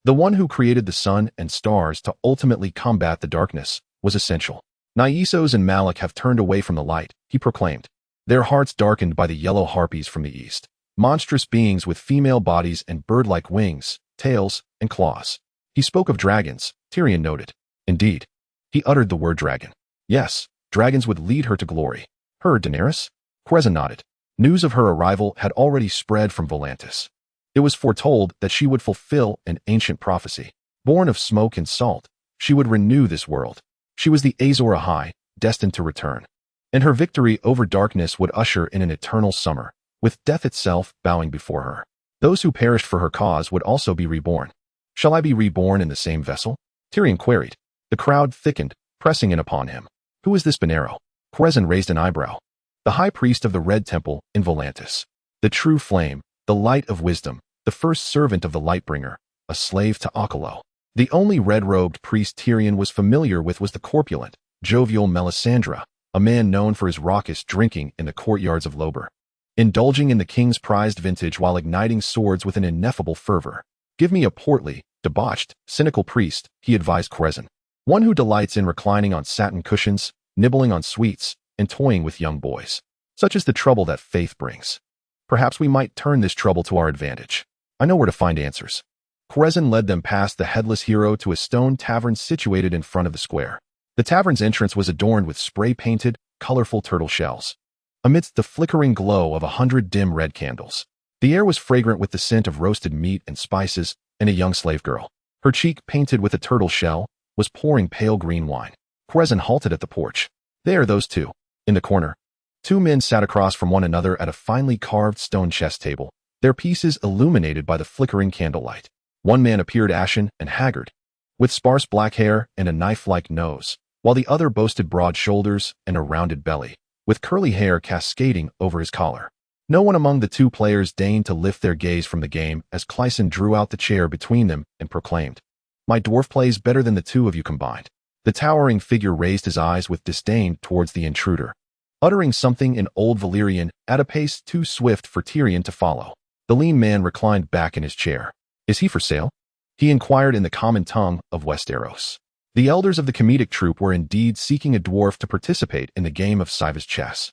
the one who created the sun and stars to ultimately combat the darkness, was essential. Naisos and Malak have turned away from the light, he proclaimed, their hearts darkened by the yellow harpies from the east, monstrous beings with female bodies and bird-like wings, tails, and claws. He spoke of dragons, Tyrion noted. Indeed. He uttered the word dragon. Yes, dragons would lead her to glory. Her, Daenerys? Crisen nodded. News of her arrival had already spread from Volantis. It was foretold that she would fulfill an ancient prophecy. Born of smoke and salt, she would renew this world. She was the Azor Ahai, destined to return. And her victory over darkness would usher in an eternal summer, with death itself bowing before her. Those who perished for her cause would also be reborn. Shall I be reborn in the same vessel? Tyrion queried. The crowd thickened, pressing in upon him. Who is this Benero? Crisen raised an eyebrow. The high priest of the Red Temple in Volantis. The true flame, the light of wisdom, the first servant of the Lightbringer, a slave to Akalo. The only red-robed priest Tyrion was familiar with was the corpulent, jovial Melisandre, a man known for his raucous drinking in the courtyards of Lober, indulging in the king's prized vintage while igniting swords with an ineffable fervor. Give me a portly, debauched, cynical priest, he advised Crisen. One who delights in reclining on satin cushions, nibbling on sweets, and toying with young boys. Such is the trouble that faith brings. Perhaps we might turn this trouble to our advantage. I know where to find answers. Crisen led them past the headless hero to a stone tavern situated in front of the square. The tavern's entrance was adorned with spray-painted, colorful turtle shells. Amidst the flickering glow of 100 dim red candles, the air was fragrant with the scent of roasted meat and spices, and a young slave girl, her cheek painted with a turtle shell, was pouring pale green wine. Crisen halted at the porch. There, those two. In the corner, 2 men sat across from one another at a finely carved stone chess table, their pieces illuminated by the flickering candlelight. One man appeared ashen and haggard, with sparse black hair and a knife-like nose, while the other boasted broad shoulders and a rounded belly, with curly hair cascading over his collar. No one among the two players deigned to lift their gaze from the game as Crisen drew out the chair between them and proclaimed, "My dwarf plays better than the two of you combined." The towering figure raised his eyes with disdain towards the intruder, uttering something in Old Valyrian at a pace too swift for Tyrion to follow. The lean man reclined back in his chair. "Is he for sale?" he inquired in the common tongue of Westeros. The elders of the comedic troupe were indeed seeking a dwarf to participate in the game of Cyva's chess.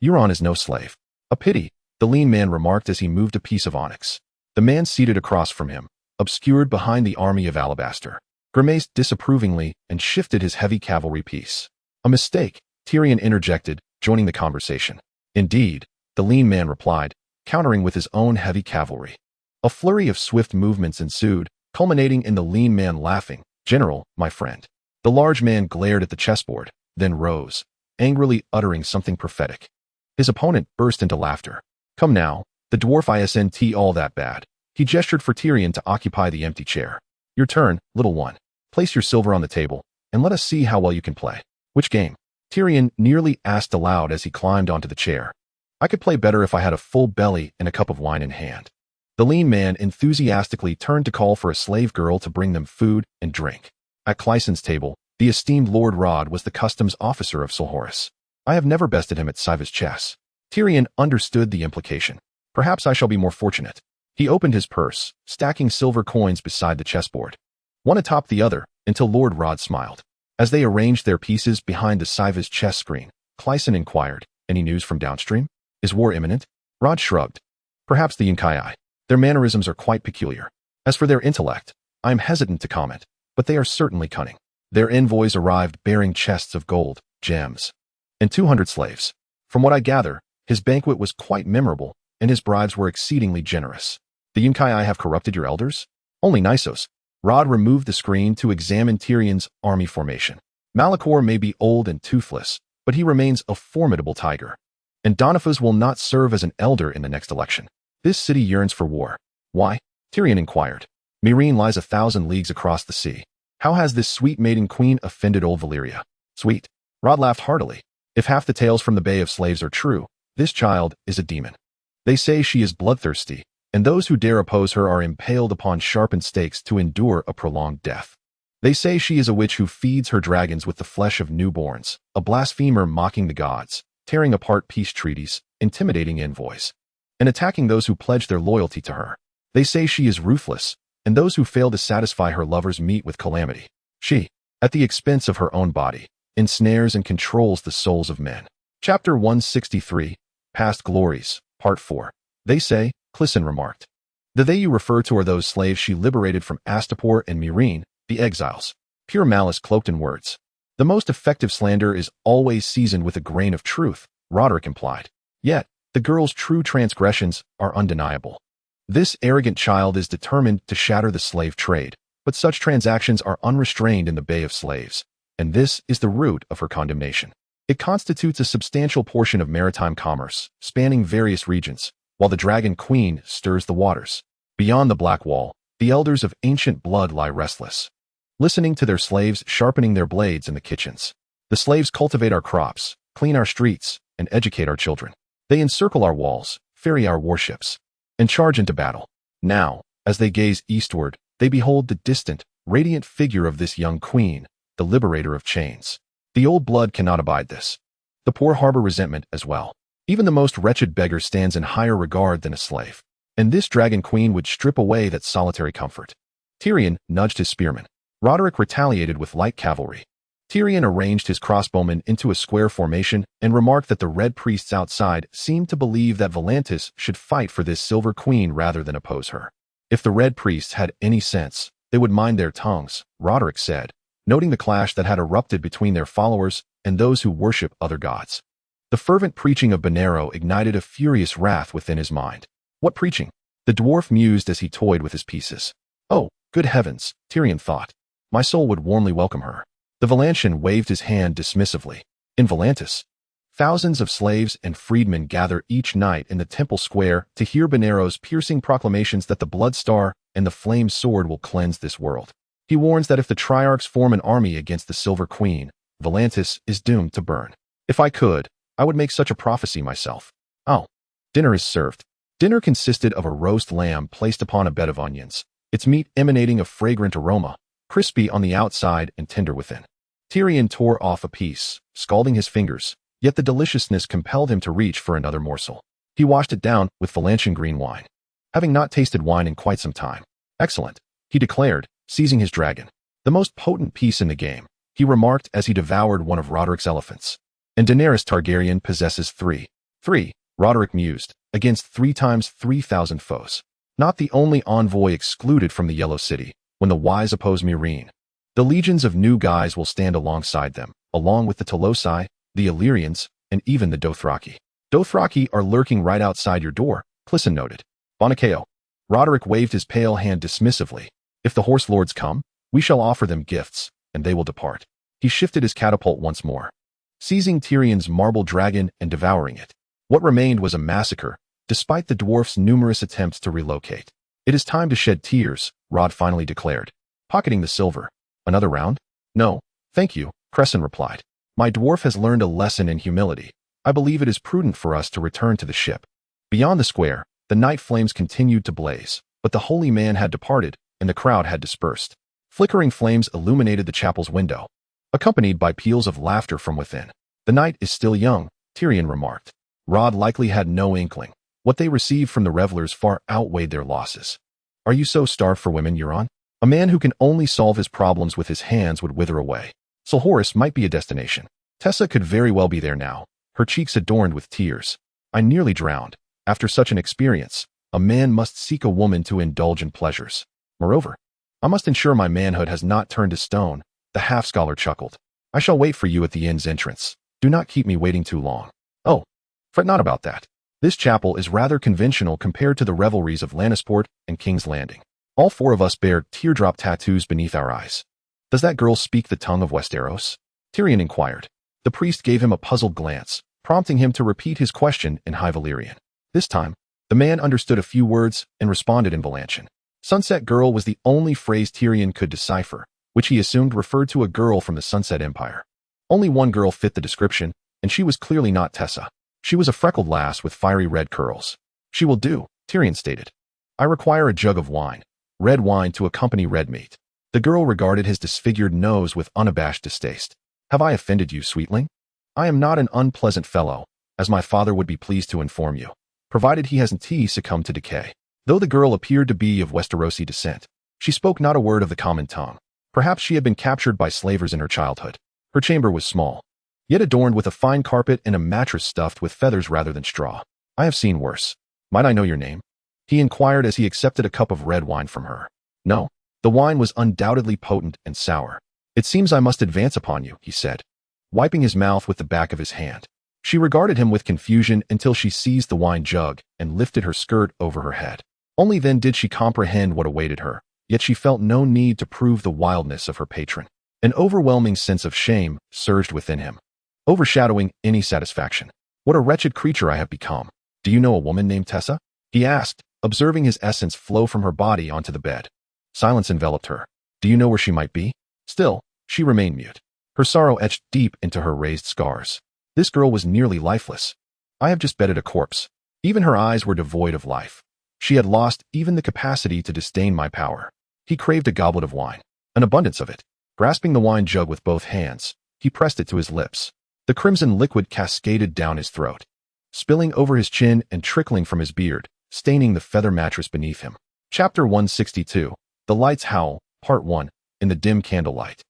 "Euron is no slave." "A pity," the lean man remarked as he moved a piece of onyx. The man seated across from him, obscured behind the army of alabaster, grimaced disapprovingly and shifted his heavy cavalry piece. "A mistake," Tyrion interjected, joining the conversation. "Indeed," the lean man replied, countering with his own heavy cavalry. A flurry of swift movements ensued, culminating in the lean man laughing. "General, my friend." The large man glared at the chessboard, then rose, angrily uttering something prophetic. His opponent burst into laughter. "Come now, the dwarf isn't all that bad." He gestured for Tyrion to occupy the empty chair. "Your turn, little one. Place your silver on the table, and let us see how well you can play." "Which game?" Tyrion nearly asked aloud as he climbed onto the chair. "I could play better if I had a full belly and a cup of wine in hand." The lean man enthusiastically turned to call for a slave girl to bring them food and drink. At Crisen's table, the esteemed Lord Rod was the customs officer of Solhoris. "I have never bested him at Cyva's chess." Tyrion understood the implication. "Perhaps I shall be more fortunate." He opened his purse, stacking silver coins beside the chessboard, one atop the other, until Lord Rod smiled. As they arranged their pieces behind the Cyva's chess screen, Crisen inquired, "Any news from downstream? Is war imminent?" Rod shrugged. "Perhaps the Yunkai. Their mannerisms are quite peculiar. As for their intellect, I am hesitant to comment, but they are certainly cunning." Their envoys arrived bearing chests of gold, gems, and 200 slaves. From what I gather, his banquet was quite memorable, and his bribes were exceedingly generous. "The Yunkai have corrupted your elders?" "Only Nisos." Rod removed the screen to examine Tyrion's army formation. "Malachor may be old and toothless, but he remains a formidable tiger. And Donifus will not serve as an elder in the next election. This city yearns for war." "Why?" Tyrion inquired. "Meereen lies 1,000 leagues across the sea. How has this sweet maiden queen offended old Valyria?" "Sweet?" Rod laughed heartily. "If half the tales from the Bay of Slaves are true, this child is a demon. They say she is bloodthirsty, and those who dare oppose her are impaled upon sharpened stakes to endure a prolonged death. They say she is a witch who feeds her dragons with the flesh of newborns, a blasphemer mocking the gods, tearing apart peace treaties, intimidating envoys, and attacking those who pledge their loyalty to her. They say she is ruthless, and those who fail to satisfy her lovers meet with calamity. She, at the expense of her own body, ensnares and controls the souls of men." Chapter 163, Past Glories, Part 4. "They say," Crisen remarked. "The they you refer to are those slaves she liberated from Astapor and Meereen, the exiles." Pure malice cloaked in words. "The most effective slander is always seasoned with a grain of truth," Roderick implied. "Yet, the girl's true transgressions are undeniable. This arrogant child is determined to shatter the slave trade, but such transactions are unrestrained in the Bay of Slaves, and this is the root of her condemnation. It constitutes a substantial portion of maritime commerce, spanning various regions, while the Dragon Queen stirs the waters. Beyond the Black Wall, the elders of ancient blood lie restless, listening to their slaves sharpening their blades in the kitchens. The slaves cultivate our crops, clean our streets, and educate our children. They encircle our walls, ferry our warships, and charge into battle. Now, as they gaze eastward, they behold the distant, radiant figure of this young queen, the liberator of chains. The old blood cannot abide this. The poor harbor resentment as well. Even the most wretched beggar stands in higher regard than a slave, and this dragon queen would strip away that solitary comfort." Tyrion nudged his spearmen. Roderick retaliated with light cavalry. Tyrion arranged his crossbowmen into a square formation and remarked that the red priests outside seemed to believe that Volantis should fight for this silver queen rather than oppose her. "If the red priests had any sense, they would mind their tongues," Roderick said, noting the clash that had erupted between their followers and those who worship other gods. The fervent preaching of Bonero ignited a furious wrath within his mind. "What preaching?" the dwarf mused as he toyed with his pieces. "Oh, good heavens," Tyrion thought. "My soul would warmly welcome her." The Valantian waved his hand dismissively. "In Volantis, thousands of slaves and freedmen gather each night in the temple square to hear Bonero's piercing proclamations that the Blood Star and the Flame Sword will cleanse this world. He warns that if the Triarchs form an army against the Silver Queen, Volantis is doomed to burn. If I could, I would make such a prophecy myself." "Oh." Dinner is served. Dinner consisted of a roast lamb placed upon a bed of onions, its meat emanating a fragrant aroma, crispy on the outside and tender within. Tyrion tore off a piece, scalding his fingers, yet the deliciousness compelled him to reach for another morsel. He washed it down with Valantian green wine. Having not tasted wine in quite some time. Excellent, he declared, seizing his dragon. The most potent piece in the game, he remarked as he devoured one of Roderick's elephants. And Daenerys Targaryen possesses three. Roderick mused, against 3 times 3,000 foes. Not the only envoy excluded from the Yellow City, when the wise oppose Meereen. The legions of new guys will stand alongside them, along with the Tolosi, the Illyrians, and even the Dothraki. Dothraki are lurking right outside your door, Clisson noted. Bonacao. Roderick waved his pale hand dismissively. If the horse lords come, we shall offer them gifts, and they will depart. He shifted his catapult once more, seizing Tyrion's marble dragon and devouring it. What remained was a massacre, despite the dwarf's numerous attempts to relocate. It is time to shed tears, Rod finally declared, pocketing the silver. Another round? No, thank you, Crisen replied. My dwarf has learned a lesson in humility. I believe it is prudent for us to return to the ship. Beyond the square, the night flames continued to blaze, but the holy man had departed, and the crowd had dispersed. Flickering flames illuminated the chapel's window, accompanied by peals of laughter from within. The night is still young, Tyrion remarked. Rod likely had no inkling. What they received from the revelers far outweighed their losses. Are you so starved for women, Euron? A man who can only solve his problems with his hands would wither away. Solhoris might be a destination. Tessa could very well be there now, her cheeks adorned with tears. I nearly drowned. After such an experience, a man must seek a woman to indulge in pleasures. Moreover, I must ensure my manhood has not turned to stone, the half-scholar chuckled. I shall wait for you at the inn's entrance. Do not keep me waiting too long. Oh, fret not about that. This chapel is rather conventional compared to the revelries of Lannisport and King's Landing. All 4 of us bear teardrop tattoos beneath our eyes. Does that girl speak the tongue of Westeros? Tyrion inquired. The priest gave him a puzzled glance, prompting him to repeat his question in High Valyrian. This time, the man understood a few words and responded in Valantian. Sunset Girl was the only phrase Tyrion could decipher, which he assumed referred to a girl from the Sunset Empire. Only one girl fit the description, and she was clearly not Tessa. She was a freckled lass with fiery red curls. She will do, Tyrion stated. I require a jug of wine, red wine to accompany red meat. The girl regarded his disfigured nose with unabashed distaste. Have I offended you, sweetling? I am not an unpleasant fellow, as my father would be pleased to inform you, provided he hasn't succumbed to decay. Though the girl appeared to be of Westerosi descent, she spoke not a word of the common tongue. Perhaps she had been captured by slavers in her childhood. Her chamber was small, yet adorned with a fine carpet and a mattress stuffed with feathers rather than straw. I have seen worse. Might I know your name? He inquired as he accepted a cup of red wine from her. No, the wine was undoubtedly potent and sour. It seems I must advance upon you, he said, wiping his mouth with the back of his hand. She regarded him with confusion until she seized the wine jug and lifted her skirt over her head. Only then did she comprehend what awaited her, yet she felt no need to prove the wildness of her patron. An overwhelming sense of shame surged within him, overshadowing any satisfaction. What a wretched creature I have become. Do you know a woman named Tessa? He asked, observing his essence flow from her body onto the bed. Silence enveloped her. Do you know where she might be? Still, she remained mute. Her sorrow etched deep into her raised scars. This girl was nearly lifeless. I have just bedded a corpse. Even her eyes were devoid of life. She had lost even the capacity to disdain my power. He craved a goblet of wine, an abundance of it. Grasping the wine jug with both hands, he pressed it to his lips. The crimson liquid cascaded down his throat, spilling over his chin and trickling from his beard, staining the feather mattress beneath him. Chapter 162, The Light's Howl, Part 1, in the dim candlelight.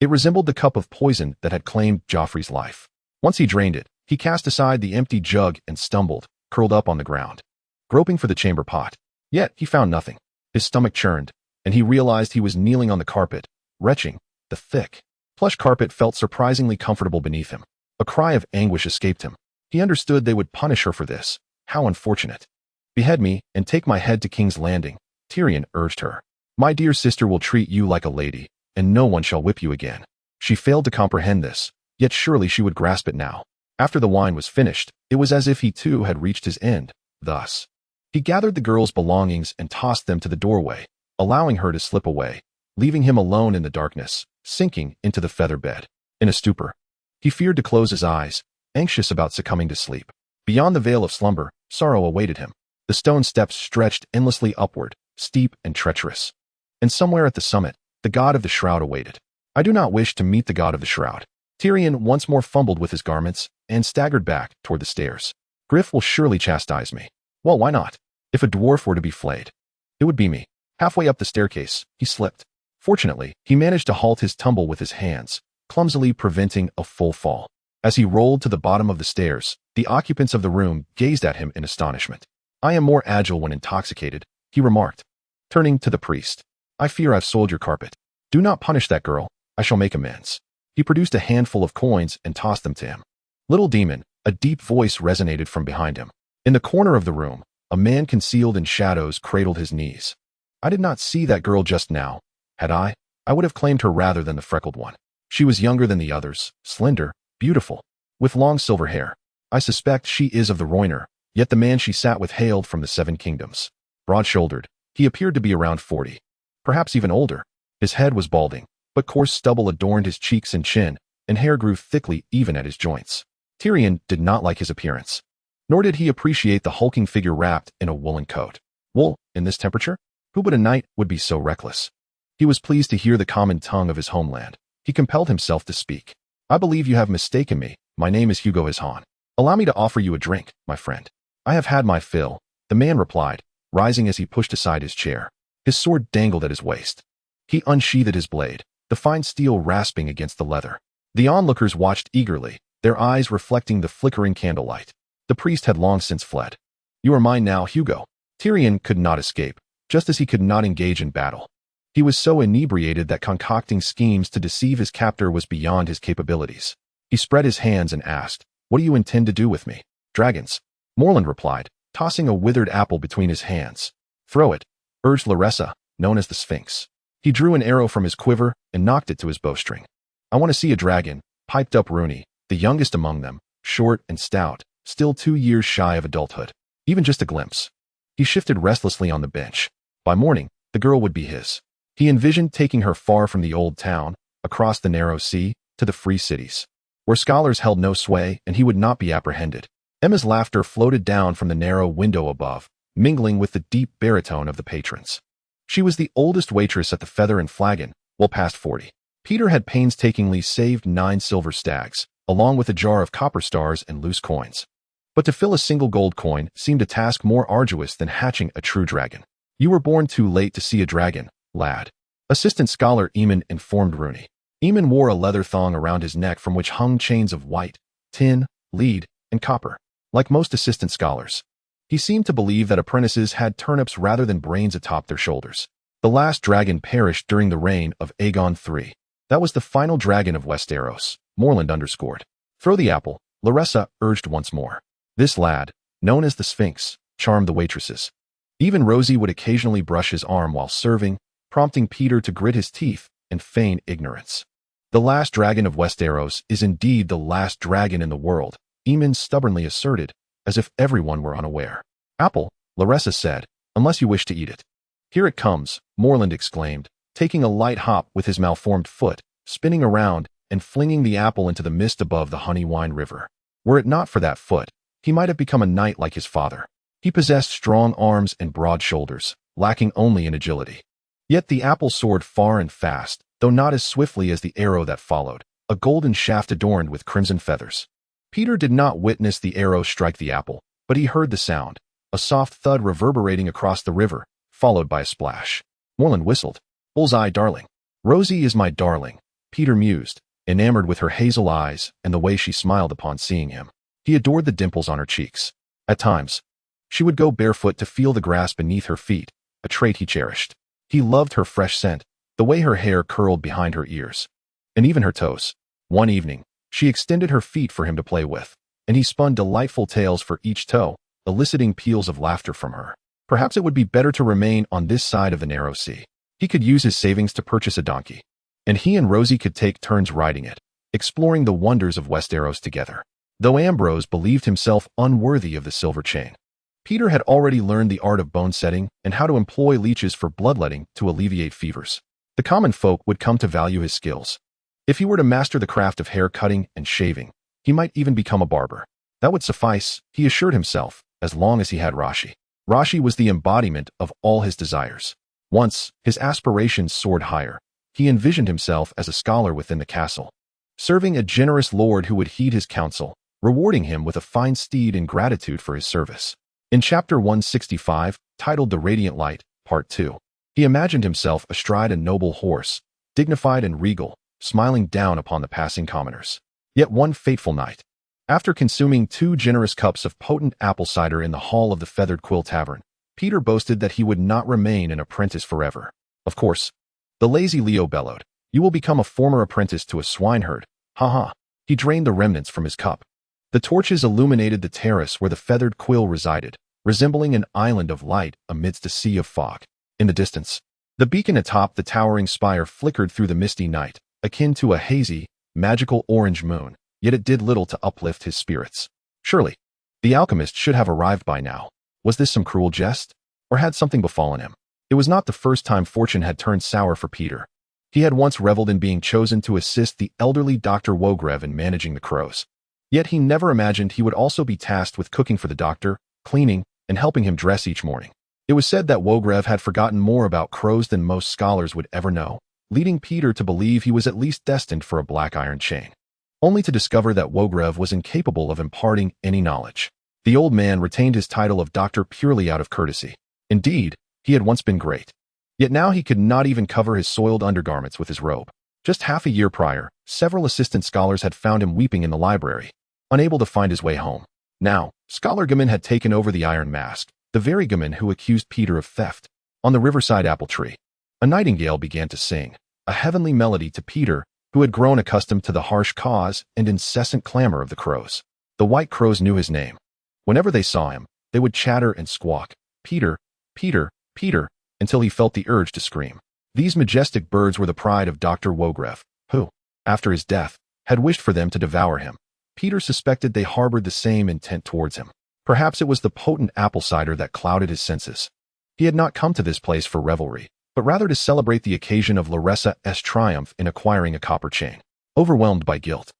It resembled the cup of poison that had claimed Joffrey's life. Once he drained it, he cast aside the empty jug and stumbled, curled up on the ground, groping for the chamber pot. Yet he found nothing. His stomach churned, and he realized he was kneeling on the carpet, retching. The thick, plush carpet felt surprisingly comfortable beneath him. A cry of anguish escaped him. He understood they would punish her for this. How unfortunate. Behead me and take my head to King's Landing, Tyrion urged her. My dear sister will treat you like a lady, and no one shall whip you again. She failed to comprehend this, yet surely she would grasp it now. After the wine was finished, it was as if he too had reached his end. Thus, he gathered the girl's belongings and tossed them to the doorway, allowing her to slip away, leaving him alone in the darkness, sinking into the feather bed. In a stupor, he feared to close his eyes, anxious about succumbing to sleep. Beyond the veil of slumber, sorrow awaited him. The stone steps stretched endlessly upward, steep and treacherous. And somewhere at the summit, the god of the shroud awaited. I do not wish to meet the god of the shroud. Tyrion once more fumbled with his garments and staggered back toward the stairs. Griff will surely chastise me. Well, why not? If a dwarf were to be flayed, it would be me. Halfway up the staircase, he slipped. Fortunately, he managed to halt his tumble with his hands, clumsily preventing a full fall. As he rolled to the bottom of the stairs, the occupants of the room gazed at him in astonishment. I am more agile when intoxicated, he remarked. Turning to the priest, I fear I've soiled your carpet. Do not punish that girl. I shall make amends. He produced a handful of coins and tossed them to him. Little demon, a deep voice resonated from behind him. In the corner of the room, a man concealed in shadows cradled his knees. I did not see that girl just now. Had I would have claimed her rather than the freckled one. She was younger than the others, slender, beautiful, with long silver hair. I suspect she is of the Roiner, yet the man she sat with hailed from the Seven Kingdoms. Broad-shouldered, he appeared to be around 40, perhaps even older. His head was balding, but coarse stubble adorned his cheeks and chin, and hair grew thickly even at his joints. Tyrion did not like his appearance, nor did he appreciate the hulking figure wrapped in a woolen coat. Wool, in this temperature? Who but a knight would be so reckless? He was pleased to hear the common tongue of his homeland. He compelled himself to speak. I believe you have mistaken me. My name is Hugo Ishan. Allow me to offer you a drink, my friend. I have had my fill, the man replied, rising as he pushed aside his chair. His sword dangled at his waist. He unsheathed his blade, the fine steel rasping against the leather. The onlookers watched eagerly, their eyes reflecting the flickering candlelight. The priest had long since fled. You are mine now, Hugo. Tyrion could not escape, just as he could not engage in battle. He was so inebriated that concocting schemes to deceive his captor was beyond his capabilities. He spread his hands and asked, What do you intend to do with me? Dragons. Morland replied, tossing a withered apple between his hands. Throw it, urged Laressa, known as the Sphinx. He drew an arrow from his quiver and knocked it to his bowstring. I want to see a dragon, piped up Rooney, the youngest among them, short and stout, still 2 years shy of adulthood. Even just a glimpse. He shifted restlessly on the bench. By morning, the girl would be his. He envisioned taking her far from the old town, across the narrow sea, to the free cities, where scholars held no sway and he would not be apprehended. Emma's laughter floated down from the narrow window above, mingling with the deep baritone of the patrons. She was the oldest waitress at the Feather and Flagon, well past 40. Peter had painstakingly saved 9 silver stags, along with a jar of copper stars and loose coins. But to fill a single gold coin seemed a task more arduous than hatching a true dragon. You were born too late to see a dragon, lad. Assistant scholar Eamon informed Rooney. Eamon wore a leather thong around his neck from which hung chains of white, tin, lead, and copper. Like most assistant scholars, he seemed to believe that apprentices had turnips rather than brains atop their shoulders. The last dragon perished during the reign of Aegon III. That was the final dragon of Westeros, Morland underscored. Throw the apple, Laressa urged once more. This lad, known as the Sphinx, charmed the waitresses. Even Rosie would occasionally brush his arm while serving, prompting Peter to grit his teeth and feign ignorance. The last dragon of Westeros is indeed the last dragon in the world, Eamon stubbornly asserted, as if everyone were unaware. Apple, Laressa said, unless you wish to eat it. Here it comes, Morland exclaimed, taking a light hop with his malformed foot, spinning around and flinging the apple into the mist above the honey-wine river. Were it not for that foot, he might have become a knight like his father. He possessed strong arms and broad shoulders, lacking only in agility. Yet the apple soared far and fast, though not as swiftly as the arrow that followed, a golden shaft adorned with crimson feathers. Peter did not witness the arrow strike the apple, but he heard the sound, a soft thud reverberating across the river, followed by a splash. Morland whistled. Bullseye, darling. Rosie is my darling, Peter mused, enamored with her hazel eyes and the way she smiled upon seeing him. He adored the dimples on her cheeks. At times, she would go barefoot to feel the grass beneath her feet, a trait he cherished. He loved her fresh scent, the way her hair curled behind her ears, and even her toes. One evening, she extended her feet for him to play with, and he spun delightful tales for each toe, eliciting peals of laughter from her. Perhaps it would be better to remain on this side of the narrow sea. He could use his savings to purchase a donkey, and he and Rosie could take turns riding it, exploring the wonders of Westeros together. Though Ambrose believed himself unworthy of the silver chain, Peter had already learned the art of bone setting and how to employ leeches for bloodletting to alleviate fevers. The common folk would come to value his skills. If he were to master the craft of hair cutting and shaving, he might even become a barber. That would suffice, he assured himself, as long as he had Rashi. Rashi was the embodiment of all his desires. Once, his aspirations soared higher. He envisioned himself as a scholar within the castle, serving a generous lord who would heed his counsel, rewarding him with a fine steed in gratitude for his service. In chapter 165, titled The Radiant Light, Part 2, he imagined himself astride a noble horse, dignified and regal, smiling down upon the passing commoners. Yet one fateful night, after consuming 2 generous cups of potent apple cider in the hall of the Feathered Quill Tavern, Peter boasted that he would not remain an apprentice forever. Of course, the lazy Leo bellowed, "You will become a former apprentice to a swineherd. Ha ha." He drained the remnants from his cup. The torches illuminated the terrace where the Feathered Quill resided, resembling an island of light amidst a sea of fog. In the distance, the beacon atop the towering spire flickered through the misty night, akin to a hazy, magical orange moon, yet it did little to uplift his spirits. Surely, the alchemist should have arrived by now. Was this some cruel jest? Or had something befallen him? It was not the first time fortune had turned sour for Peter. He had once reveled in being chosen to assist the elderly Dr. Wogrev in managing the crows. Yet he never imagined he would also be tasked with cooking for the doctor, cleaning, and helping him dress each morning. It was said that Wogrev had forgotten more about crows than most scholars would ever know, leading Peter to believe he was at least destined for a black iron chain, only to discover that Wogrev was incapable of imparting any knowledge. The old man retained his title of doctor purely out of courtesy. Indeed, he had once been great. Yet now he could not even cover his soiled undergarments with his robe. Just half a year prior, several assistant scholars had found him weeping in the library, unable to find his way home. Now, Scholar Gammon had taken over the Iron Mask, the very Gammon who accused Peter of theft. On the riverside apple tree, a nightingale began to sing, a heavenly melody to Peter, who had grown accustomed to the harsh caws and incessant clamor of the crows. The white crows knew his name. Whenever they saw him, they would chatter and squawk, "Peter, Peter, Peter," until he felt the urge to scream. These majestic birds were the pride of Dr. Wogrev, who, after his death, had wished for them to devour him. Peter suspected they harbored the same intent towards him. Perhaps it was the potent apple cider that clouded his senses. He had not come to this place for revelry, but rather to celebrate the occasion of Larissa's triumph in acquiring a copper chain. Overwhelmed by guilt,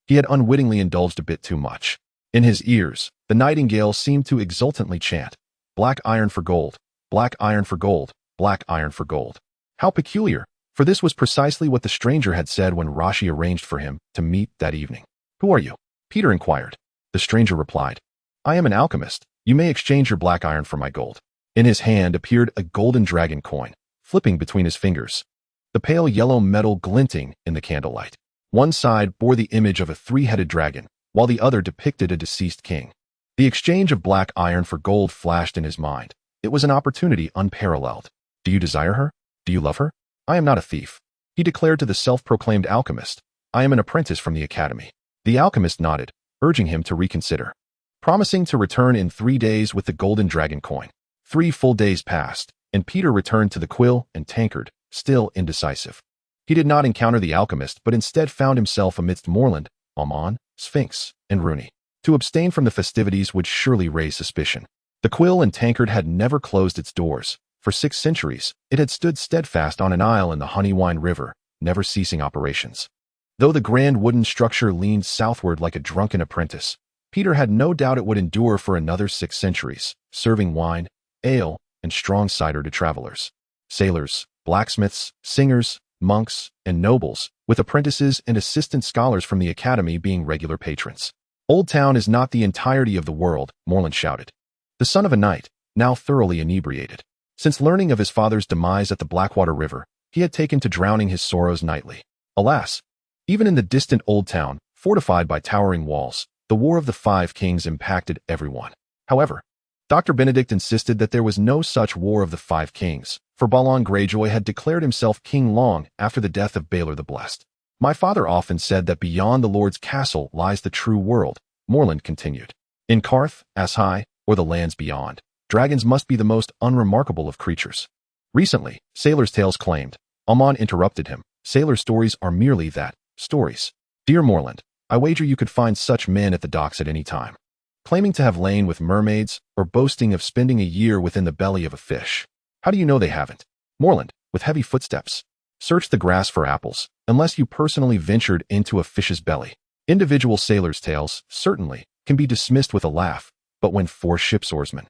he had unwittingly indulged a bit too much. In his ears, the nightingale seemed to exultantly chant, "Black iron for gold, black iron for gold, black iron for gold." How peculiar, for this was precisely what the stranger had said when Rashi arranged for him to meet that evening. "Who are you?" Peter inquired. The stranger replied, "I am an alchemist. You may exchange your black iron for my gold." In his hand appeared a golden dragon coin, flipping between his fingers, the pale yellow metal glinting in the candlelight. One side bore the image of a 3-headed dragon, while the other depicted a deceased king. The exchange of black iron for gold flashed in his mind. It was an opportunity unparalleled. "Do you desire her? Do you love her?" "I am not a thief," he declared to the self-proclaimed alchemist. "I am an apprentice from the academy." The alchemist nodded, urging him to reconsider, promising to return in 3 days with the golden dragon coin. 3 full days passed, and Peter returned to the quill and tankard, still indecisive. He did not encounter the alchemist, but instead found himself amidst moorland, Almon, Sphinx, and Rooney. To abstain from the festivities would surely raise suspicion. The quill and tankard had never closed its doors. For 6 centuries, it had stood steadfast on an isle in the Honeywine River, never ceasing operations. Though the grand wooden structure leaned southward like a drunken apprentice, Peter had no doubt it would endure for another 6 centuries, serving wine, ale, and strong cider to travelers, sailors, blacksmiths, singers, monks, and nobles, with apprentices and assistant scholars from the academy being regular patrons. "Old Town is not the entirety of the world," Morland shouted. The son of a knight, now thoroughly inebriated. Since learning of his father's demise at the Blackwater River, he had taken to drowning his sorrows nightly. Alas, even in the distant Old Town, fortified by towering walls, the War of the 5 Kings impacted everyone. However, Dr. Benedict insisted that there was no such War of the 5 Kings, for Balon Greyjoy had declared himself king long after the death of Baelor the Blessed. "My father often said that beyond the Lord's castle lies the true world," Morland continued. "In Karth, Ashai, or the lands beyond, dragons must be the most unremarkable of creatures." Recently, sailors' tales claimed. Almon interrupted him. "Sailor stories are merely that, stories. Dear Morland, I wager you could find such men at the docks at any time, claiming to have lain with mermaids or boasting of spending a year within the belly of a fish. How do you know they haven't?" Morland, with heavy footsteps, searched the grass for apples, unless you personally ventured into a fish's belly. Individual sailors' tales, certainly, can be dismissed with a laugh, but when 4 ship's oarsmen,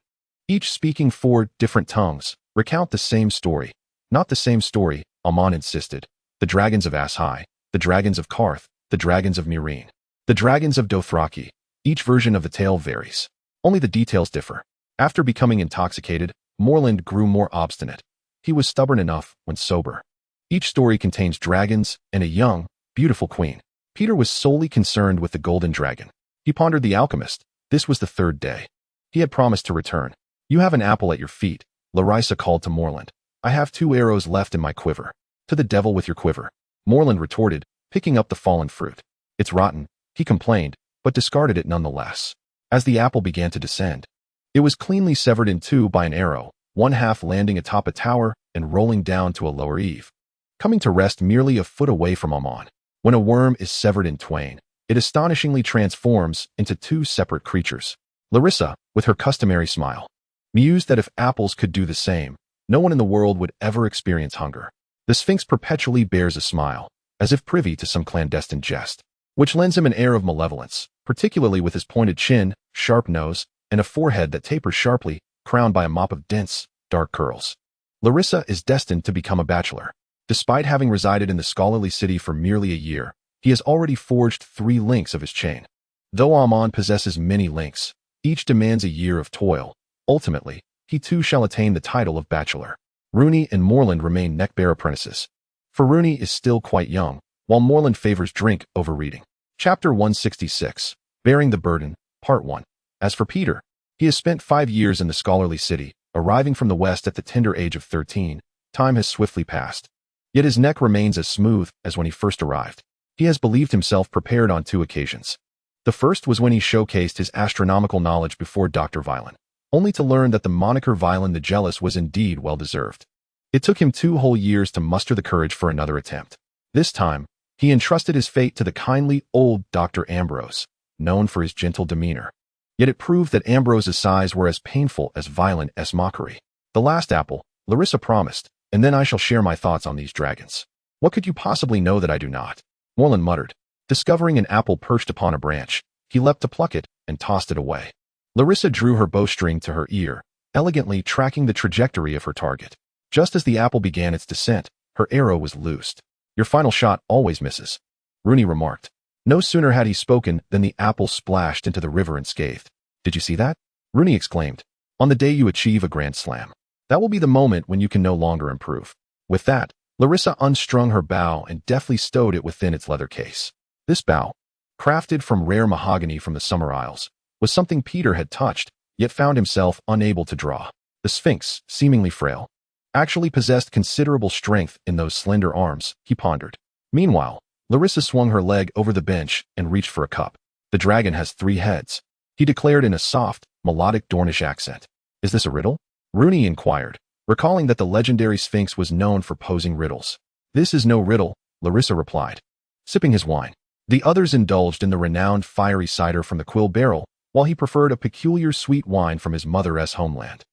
each speaking 4 different tongues, recount the same story. Not the same story, Amon insisted. The dragons of Ashai, the dragons of Karth, the dragons of Meereen, the dragons of Dothraki. Each version of the tale varies. Only the details differ. After becoming intoxicated, Morland grew more obstinate. He was stubborn enough when sober. Each story contains dragons and a young, beautiful queen. Peter was solely concerned with the golden dragon. He pondered the alchemist. This was the 3rd day. He had promised to return. You have an apple at your feet, Larissa called to Morland. I have 2 arrows left in my quiver. To the devil with your quiver, Morland retorted, picking up the fallen fruit. It's rotten, he complained, but discarded it nonetheless. As the apple began to descend, it was cleanly severed in 2 by an arrow, one half landing atop a tower and rolling down to a lower eave, coming to rest merely a foot away from Amon. When a worm is severed in twain, it astonishingly transforms into 2 separate creatures. Larissa, with her customary smile, mused that if apples could do the same, no one in the world would ever experience hunger. The Sphinx perpetually bears a smile, as if privy to some clandestine jest, which lends him an air of malevolence, particularly with his pointed chin, sharp nose, and a forehead that tapers sharply, crowned by a mop of dense, dark curls. Larissa is destined to become a bachelor. Despite having resided in the scholarly city for merely a year, he has already forged 3 links of his chain. Though Amon possesses many links, each demands a year of toil. Ultimately, he too shall attain the title of bachelor. Rooney and Morland remain neck-bare apprentices. For Rooney is still quite young, while Morland favors drink over reading. Chapter 166, Bearing the Burden, Part 1. As for Peter, he has spent 5 years in the scholarly city, arriving from the west at the tender age of 13. Time has swiftly passed. Yet his neck remains as smooth as when he first arrived. He has believed himself prepared on 2 occasions. The first was when he showcased his astronomical knowledge before Dr. Violin, only to learn that the moniker Violin the Jealous was indeed well-deserved. It took him 2 whole years to muster the courage for another attempt. This time, he entrusted his fate to the kindly old Dr. Ambrose, known for his gentle demeanor. Yet it proved that Ambrose's sighs were as painful as Violin-esque mockery. The last apple, Larissa promised, and then I shall share my thoughts on these dragons. What could you possibly know that I do not? Morland muttered. Discovering an apple perched upon a branch, he leapt to pluck it and tossed it away. Larissa drew her bowstring to her ear, elegantly tracking the trajectory of her target. Just as the apple began its descent, her arrow was loosed. Your final shot always misses, Rooney remarked. No sooner had he spoken than the apple splashed into the river unscathed. Did you see that? Rooney exclaimed. On the day you achieve a grand slam, that will be the moment when you can no longer improve. With that, Larissa unstrung her bow and deftly stowed it within its leather case. This bow, crafted from rare mahogany from the Summer Isles, was something Peter had touched, yet found himself unable to draw. The Sphinx, seemingly frail, actually possessed considerable strength in those slender arms, he pondered. Meanwhile, Larissa swung her leg over the bench and reached for a cup. The dragon has 3 heads, he declared in a soft, melodic Dornish accent. Is this a riddle? Rooney inquired, recalling that the legendary Sphinx was known for posing riddles. This is no riddle, Larissa replied, sipping his wine. The others indulged in the renowned fiery cider from the Quill Barrel, while he preferred a peculiar sweet wine from his mother's homeland,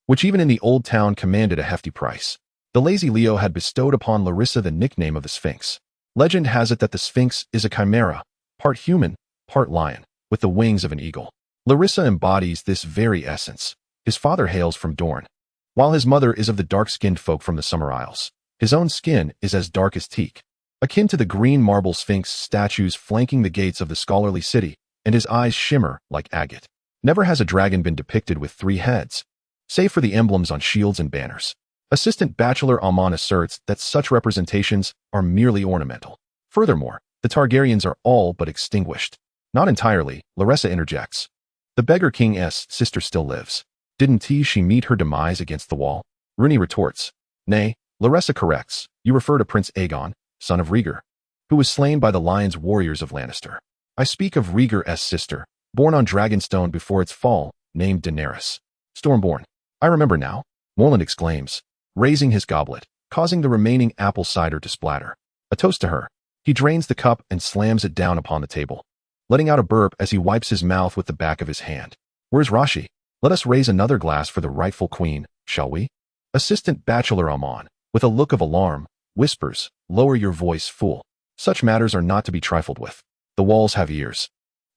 which even in the old town commanded a hefty price. The lazy Leo had bestowed upon Larissa the nickname of the Sphinx. Legend has it that the Sphinx is a chimera, part human, part lion, with the wings of an eagle. Larissa embodies this very essence. His father hails from Dorne, while his mother is of the dark-skinned folk from the Summer Isles. His own skin is as dark as teak, akin to the green marble Sphinx statues flanking the gates of the scholarly city, and his eyes shimmer like agate. Never has a dragon been depicted with 3 heads, save for the emblems on shields and banners. Assistant Bachelor Amon asserts that such representations are merely ornamental. Furthermore, the Targaryens are all but extinguished. Not entirely, Larissa interjects. The Beggar King's sister still lives. Didn't she meet her demise against the wall? Rooney retorts. Nay, Larissa corrects. You refer to Prince Aegon, son of Rhaegar, who was slain by the Lion's warriors of Lannister. I speak of Rhaegar's sister, born on Dragonstone before its fall, named Daenerys. Stormborn. I remember now, Morland exclaims, raising his goblet, causing the remaining apple cider to splatter. A toast to her. He drains the cup and slams it down upon the table, letting out a burp as he wipes his mouth with the back of his hand. Where's Rashi? Let us raise another glass for the rightful queen, shall we? Assistant Bachelor Amon, with a look of alarm, whispers, lower your voice, fool. Such matters are not to be trifled with. The walls have ears,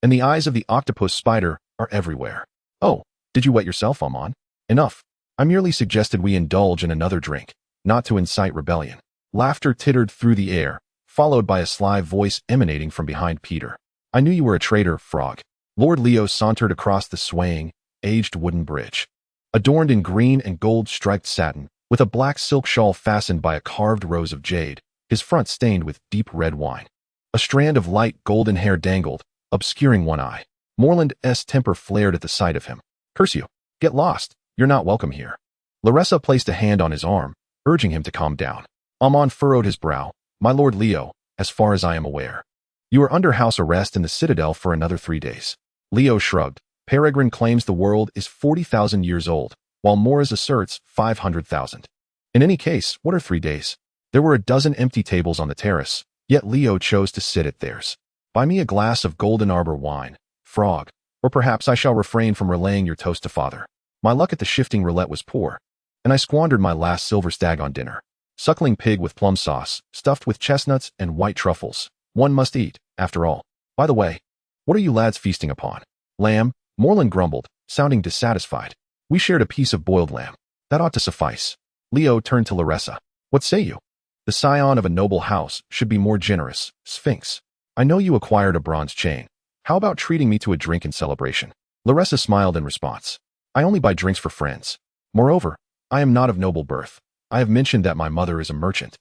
and the eyes of the octopus spider are everywhere. Oh, did you wet yourself, Amon? Enough. I merely suggested we indulge in another drink, not to incite rebellion. Laughter tittered through the air, followed by a sly voice emanating from behind Peter. I knew you were a traitor, Frog. Lord Leo sauntered across the swaying, aged wooden bridge. Adorned in green and gold-striped satin, with a black silk shawl fastened by a carved rose of jade, his front stained with deep red wine. A strand of light golden hair dangled, obscuring one eye. Morland's temper flared at the sight of him. Curse you. Get lost. You're not welcome here. Laressa placed a hand on his arm, urging him to calm down. Amon furrowed his brow. My Lord Leo, as far as I am aware, you are under house arrest in the Citadel for another 3 days. Leo shrugged. Peregrine claims the world is 40,000 years old, while Morris asserts 500,000. In any case, what are 3 days? There were a dozen empty tables on the terrace, yet Leo chose to sit at theirs. Buy me a glass of Golden Arbor wine, Frog, or perhaps I shall refrain from relaying your toast to father. My luck at the shifting roulette was poor, and I squandered my last silver stag on dinner. Suckling pig with plum sauce, stuffed with chestnuts and white truffles. One must eat, after all. By the way, what are you lads feasting upon? Lamb, Morland grumbled, sounding dissatisfied. We shared a piece of boiled lamb. That ought to suffice. Leo turned to Laressa. What say you? The scion of a noble house should be more generous, Sphinx. I know you acquired a bronze chain. How about treating me to a drink in celebration? Laressa smiled in response. I only buy drinks for friends. Moreover, I am not of noble birth. I have mentioned that my mother is a merchant.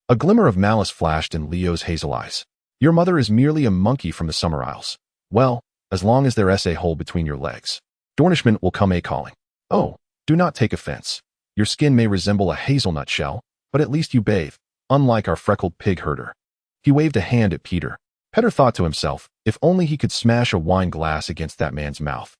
A glimmer of malice flashed in Leo's hazel eyes. Your mother is merely a monkey from the Summer Isles. Well, as long as there's a hole between your legs. Dornishment will come a-calling. Oh, do not take offense. Your skin may resemble a hazelnut shell, but at least you bathe, unlike our freckled pig herder. He waved a hand at Peter. Peter thought to himself, if only he could smash a wine glass against that man's mouth.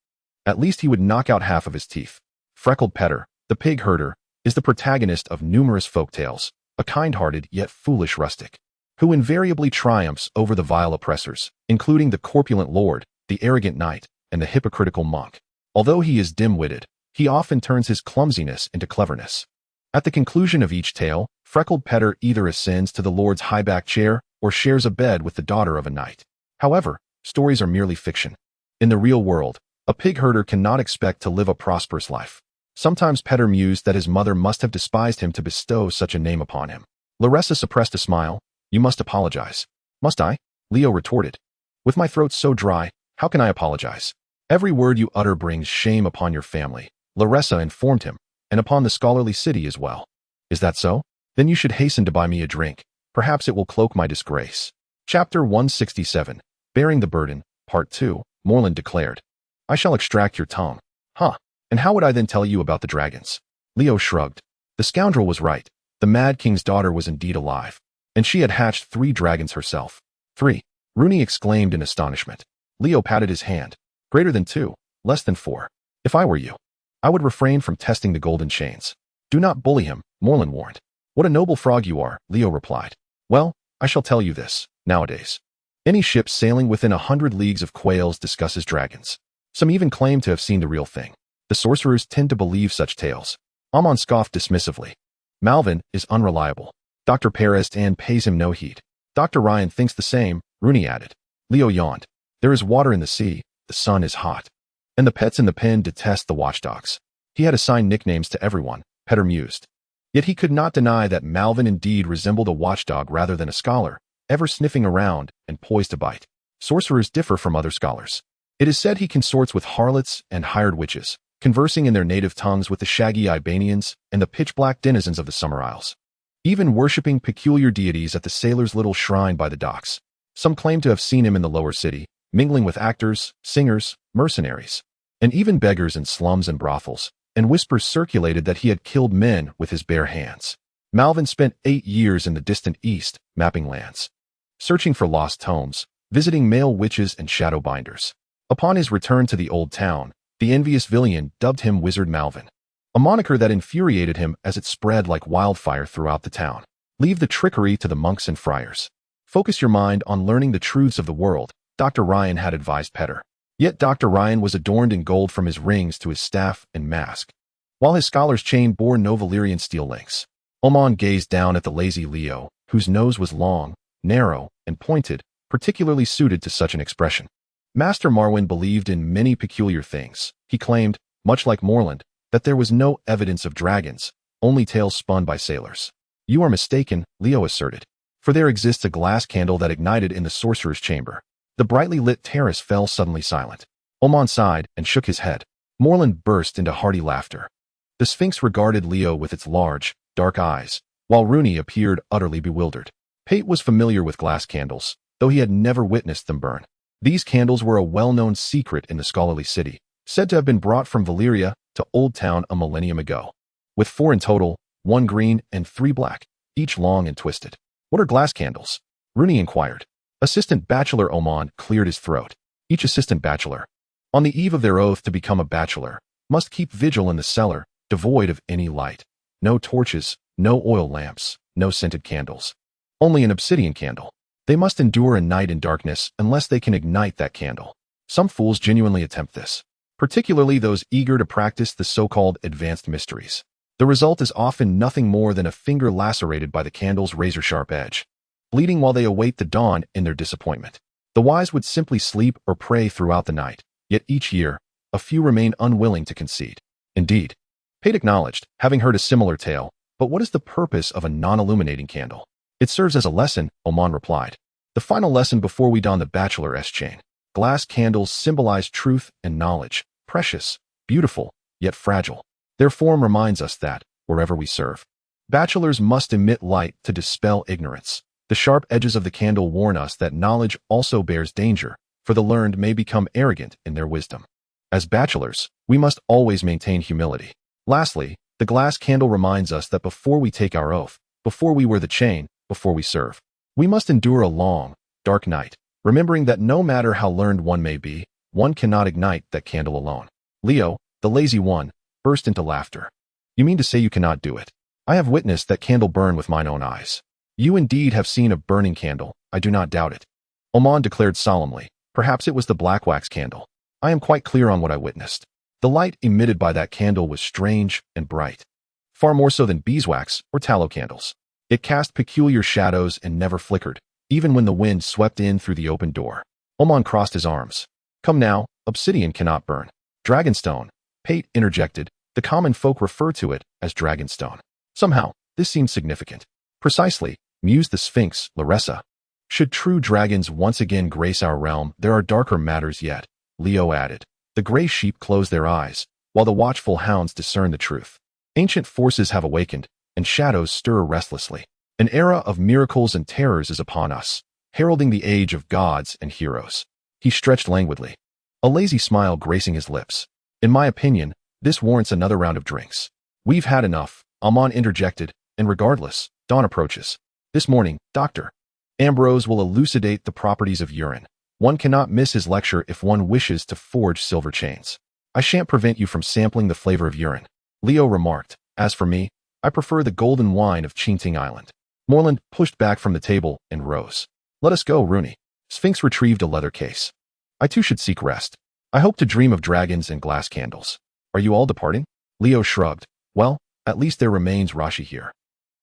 At least he would knock out half of his teeth. Freckled Peter, the pig herder, is the protagonist of numerous folktales, a kind-hearted yet foolish rustic, who invariably triumphs over the vile oppressors, including the corpulent lord, the arrogant knight, and the hypocritical monk. Although he is dim-witted, he often turns his clumsiness into cleverness. At the conclusion of each tale, Freckled Peter either ascends to the lord's high-back chair or shares a bed with the daughter of a knight. However, stories are merely fiction. In the real world, a pig herder cannot expect to live a prosperous life. Sometimes Peter mused that his mother must have despised him to bestow such a name upon him. Laressa suppressed a smile. You must apologize. Must I? Leo retorted. With my throat so dry, how can I apologize? Every word you utter brings shame upon your family, Laressa informed him, and upon the scholarly city as well. Is that so? Then you should hasten to buy me a drink. Perhaps it will cloak my disgrace. Chapter 167, Bearing the Burden, Part 2, Morland declared. I shall extract your tongue. Huh. And how would I then tell you about the dragons? Leo shrugged. The scoundrel was right. The Mad King's daughter was indeed alive, and she had hatched 3 dragons herself. 3. Rooney exclaimed in astonishment. Leo patted his hand. Greater than 2, less than 4. If I were you, I would refrain from testing the golden chains. Do not bully him, Morland warned. What a noble frog you are, Leo replied. Well, I shall tell you this. Nowadays, any ship sailing within 100 leagues of quails discusses dragons. Some even claim to have seen the real thing. The sorcerers tend to believe such tales. Amon scoffed dismissively. Malvin is unreliable. Dr. Perez pays him no heed. Dr. Ryan thinks the same, Rooney added. Leo yawned. There is water in the sea, the sun is hot. And the pets in the pen detest the watchdogs. He had assigned nicknames to everyone, Peter mused. Yet he could not deny that Malvin indeed resembled a watchdog rather than a scholar, ever sniffing around and poised to bite. Sorcerers differ from other scholars. It is said he consorts with harlots and hired witches, conversing in their native tongues with the shaggy Ibanians and the pitch-black denizens of the Summer Isles, even worshipping peculiar deities at the sailor's little shrine by the docks. Some claim to have seen him in the lower city, mingling with actors, singers, mercenaries, and even beggars in slums and brothels, and whispers circulated that he had killed men with his bare hands. Malvin spent 8 years in the distant east, mapping lands, searching for lost tomes, visiting male witches and shadow binders. Upon his return to the old town, the envious Villian dubbed him Wizard Malvin, a moniker that infuriated him as it spread like wildfire throughout the town. Leave the trickery to the monks and friars. Focus your mind on learning the truths of the world, Dr. Ryan had advised Peter. Yet Dr. Ryan was adorned in gold from his rings to his staff and mask, while his scholar's chain bore no Valyrian steel links. Amon gazed down at the lazy Leo, whose nose was long, narrow, and pointed, particularly suited to such an expression. Master Marwyn believed in many peculiar things. He claimed, much like Morland, that there was no evidence of dragons, only tales spun by sailors. You are mistaken, Leo asserted. For there exists a glass candle that ignited in the sorcerer's chamber. The brightly lit terrace fell suddenly silent. Oman sighed and shook his head. Morland burst into hearty laughter. The Sphinx regarded Leo with its large, dark eyes, while Rooney appeared utterly bewildered. Pate was familiar with glass candles, though he had never witnessed them burn. These candles were a well-known secret in the scholarly city, said to have been brought from Valyria to Old Town a millennium ago. With 4 in total, 1 green and 3 black, each long and twisted. What are glass candles? Rooney inquired. Assistant Bachelor Oman cleared his throat. Each assistant bachelor, on the eve of their oath to become a bachelor, must keep vigil in the cellar, devoid of any light. No torches, no oil lamps, no scented candles. Only an obsidian candle. They must endure a night in darkness unless they can ignite that candle. Some fools genuinely attempt this, particularly those eager to practice the so-called advanced mysteries. The result is often nothing more than a finger lacerated by the candle's razor-sharp edge, bleeding while they await the dawn in their disappointment. The wise would simply sleep or pray throughout the night, yet each year, a few remain unwilling to concede. Indeed, Pate acknowledged, having heard a similar tale, but what is the purpose of a non-illuminating candle? It serves as a lesson, Oman replied. The final lesson before we don the bachelor chain. Glass candles symbolize truth and knowledge, precious, beautiful, yet fragile. Their form reminds us that, wherever we serve, bachelors must emit light to dispel ignorance. The sharp edges of the candle warn us that knowledge also bears danger, for the learned may become arrogant in their wisdom. As bachelors, we must always maintain humility. Lastly, the glass candle reminds us that before we take our oath, before we wear the chain, before we serve, we must endure a long, dark night, remembering that no matter how learned one may be, one cannot ignite that candle alone. Leo, the lazy one, burst into laughter. You mean to say you cannot do it? I have witnessed that candle burn with mine own eyes. You indeed have seen a burning candle, I do not doubt it. Oman declared solemnly. Perhaps it was the black wax candle. I am quite clear on what I witnessed. The light emitted by that candle was strange and bright, far more so than beeswax or tallow candles. It cast peculiar shadows and never flickered, even when the wind swept in through the open door. Oman crossed his arms. Come now, obsidian cannot burn. Dragonstone, Pate interjected. The common folk refer to it as dragonstone. Somehow, this seemed significant. Precisely, mused the Sphinx, Larissa. Should true dragons once again grace our realm, there are darker matters yet, Leo added. The gray sheep close their eyes, while the watchful hounds discern the truth. Ancient forces have awakened, and shadows stir restlessly. An era of miracles and terrors is upon us, heralding the age of gods and heroes. He stretched languidly, a lazy smile gracing his lips. In my opinion, this warrants another round of drinks. We've had enough, Amon interjected, and regardless, dawn approaches. This morning, Dr. Ambrose will elucidate the properties of urine. One cannot miss his lecture if one wishes to forge silver chains. I shan't prevent you from sampling the flavor of urine, Leo remarked. As for me, I prefer the golden wine of Chinting Island. Morland pushed back from the table and rose. Let us go, Rooney. Sphinx retrieved a leather case. I too should seek rest. I hope to dream of dragons and glass candles. Are you all departing? Leo shrugged. Well, at least there remains Rashi here.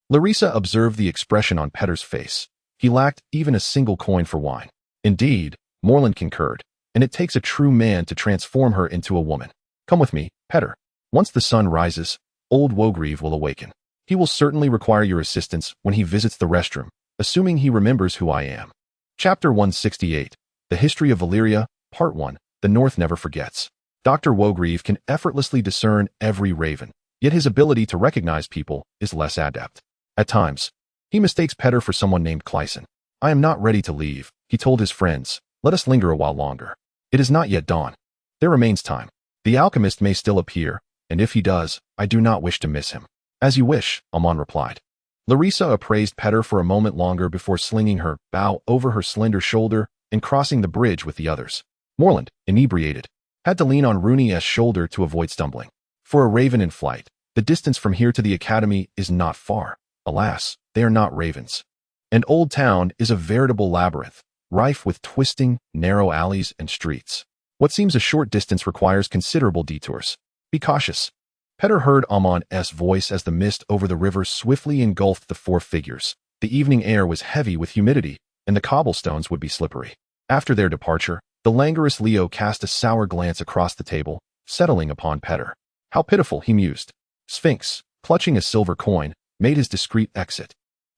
Larissa observed the expression on Petter's face. He lacked even a single coin for wine. Indeed, Morland concurred, and it takes a true man to transform her into a woman. Come with me, Petter. Once the sun rises, old Wogrieve will awaken. He will certainly require your assistance when he visits the restroom, assuming he remembers who I am. Chapter 168, The History of Valyria, Part 1, The North Never Forgets. Dr. Wogrieve can effortlessly discern every raven, yet his ability to recognize people is less adept. At times, he mistakes Petter for someone named Clyson. I am not ready to leave, he told his friends. Let us linger a while longer. It is not yet dawn. There remains time. The alchemist may still appear, and if he does, I do not wish to miss him. As you wish, Amon replied. Larissa appraised Petter for a moment longer before slinging her bow over her slender shoulder and crossing the bridge with the others. Morland, inebriated, had to lean on Rooney's shoulder to avoid stumbling. For a raven in flight, the distance from here to the academy is not far. Alas, they are not ravens. And Old Town is a veritable labyrinth, rife with twisting, narrow alleys and streets. What seems a short distance requires considerable detours. Be cautious. Petter heard Amon's voice as the mist over the river swiftly engulfed the 4 figures. The evening air was heavy with humidity, and the cobblestones would be slippery. After their departure, The languorous Leo cast a sour glance across the table, settling upon Petter. How pitiful, he mused. Sphinx, clutching a silver coin, made his discreet exit,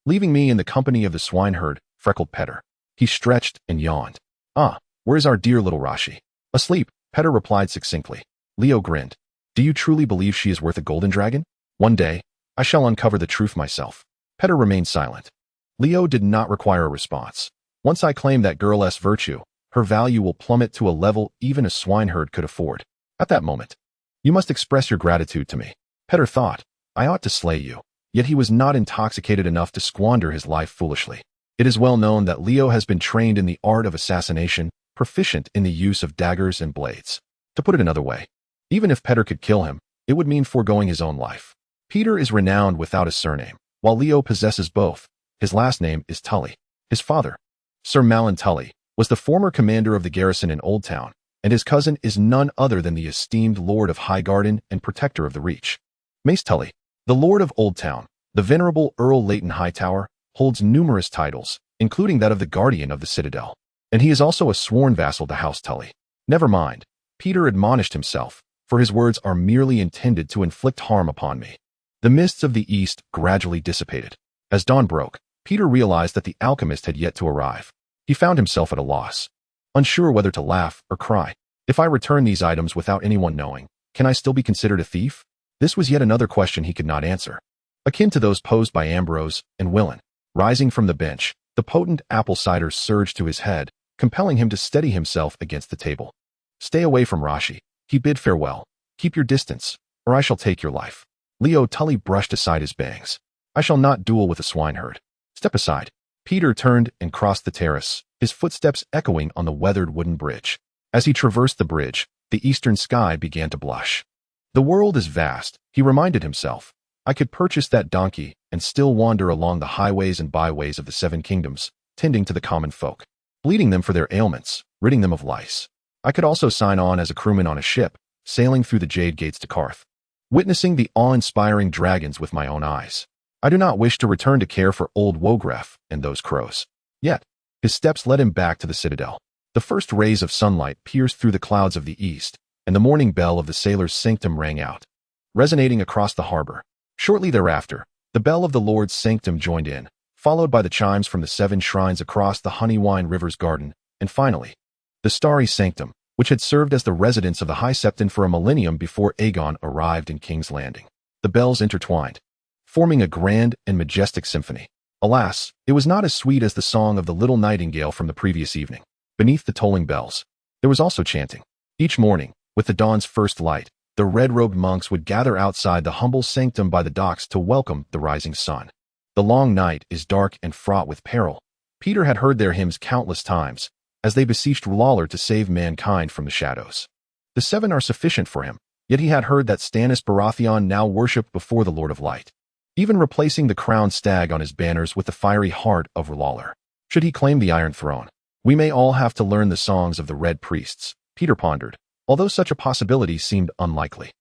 leaving me in the company of the swineherd, freckled Petter. He stretched and yawned. Ah, where's our dear little Rashi? Asleep, Petter replied succinctly. Leo grinned. Do you truly believe she is worth a golden dragon? One day, I shall uncover the truth myself. Petter remained silent. Leo did not require a response. Once I claim that girl's virtue, her value will plummet to a level even a swineherd could afford. At that moment, you must express your gratitude to me. Petter thought, I ought to slay you. Yet he was not intoxicated enough to squander his life foolishly. It is well known that Leo has been trained in the art of assassination, proficient in the use of daggers and blades. To put it another way, even if Petter could kill him, it would mean foregoing his own life. Peter is renowned without a surname, while Leo possesses both. His last name is Tully. His father, Sir Malin Tully, was the former commander of the garrison in Old Town, and his cousin is none other than the esteemed Lord of Highgarden and Protector of the Reach. Mace Tully, the Lord of Old Town, the venerable Earl Leighton Hightower, holds numerous titles, including that of the Guardian of the Citadel, and he is also a sworn vassal to House Tully. Never mind, Peter admonished himself, for his words are merely intended to inflict harm upon me. The mists of the east gradually dissipated. As dawn broke, Peter realized that the alchemist had yet to arrive. He found himself at a loss, unsure whether to laugh or cry. If I return these items without anyone knowing, can I still be considered a thief? This was yet another question he could not answer, akin to those posed by Ambrose and Willen. Rising from the bench, the potent apple cider surged to his head, compelling him to steady himself against the table. Stay away from Rashi, he bid farewell. Keep your distance, or I shall take your life. Leo Tully brushed aside his bangs. I shall not duel with a swineherd. Step aside. Peter turned and crossed the terrace, his footsteps echoing on the weathered wooden bridge. As he traversed the bridge, the eastern sky began to blush. The world is vast, he reminded himself. I could purchase that donkey and still wander along the highways and byways of the Seven Kingdoms, tending to the common folk, bleeding them for their ailments, ridding them of lice. I could also sign on as a crewman on a ship, sailing through the Jade Gates to Karth, witnessing the awe-inspiring dragons with my own eyes. I do not wish to return to care for old Wogref and those crows. Yet, his steps led him back to the citadel. The first rays of sunlight pierced through the clouds of the east, and the morning bell of the sailor's sanctum rang out, resonating across the harbor. Shortly thereafter, the bell of the Lord's sanctum joined in, followed by the chimes from the 7 shrines across the Honeywine River's garden, and finally, the starry sanctum, which had served as the residence of the High Septon for a millennium before Aegon arrived in King's Landing. The bells intertwined, forming a grand and majestic symphony. Alas, it was not as sweet as the song of the little nightingale from the previous evening. Beneath the tolling bells, there was also chanting. Each morning, with the dawn's first light, the red-robed monks would gather outside the humble sanctum by the docks to welcome the rising sun. The long night is dark and fraught with peril. Peter had heard their hymns countless times, as they beseeched R'hllor to save mankind from the shadows. The 7 are sufficient for him, yet he had heard that Stannis Baratheon now worshipped before the Lord of Light, even replacing the crowned stag on his banners with the fiery heart of R'hllor. Should he claim the Iron Throne, we may all have to learn the songs of the Red Priests, Peter pondered, although such a possibility seemed unlikely.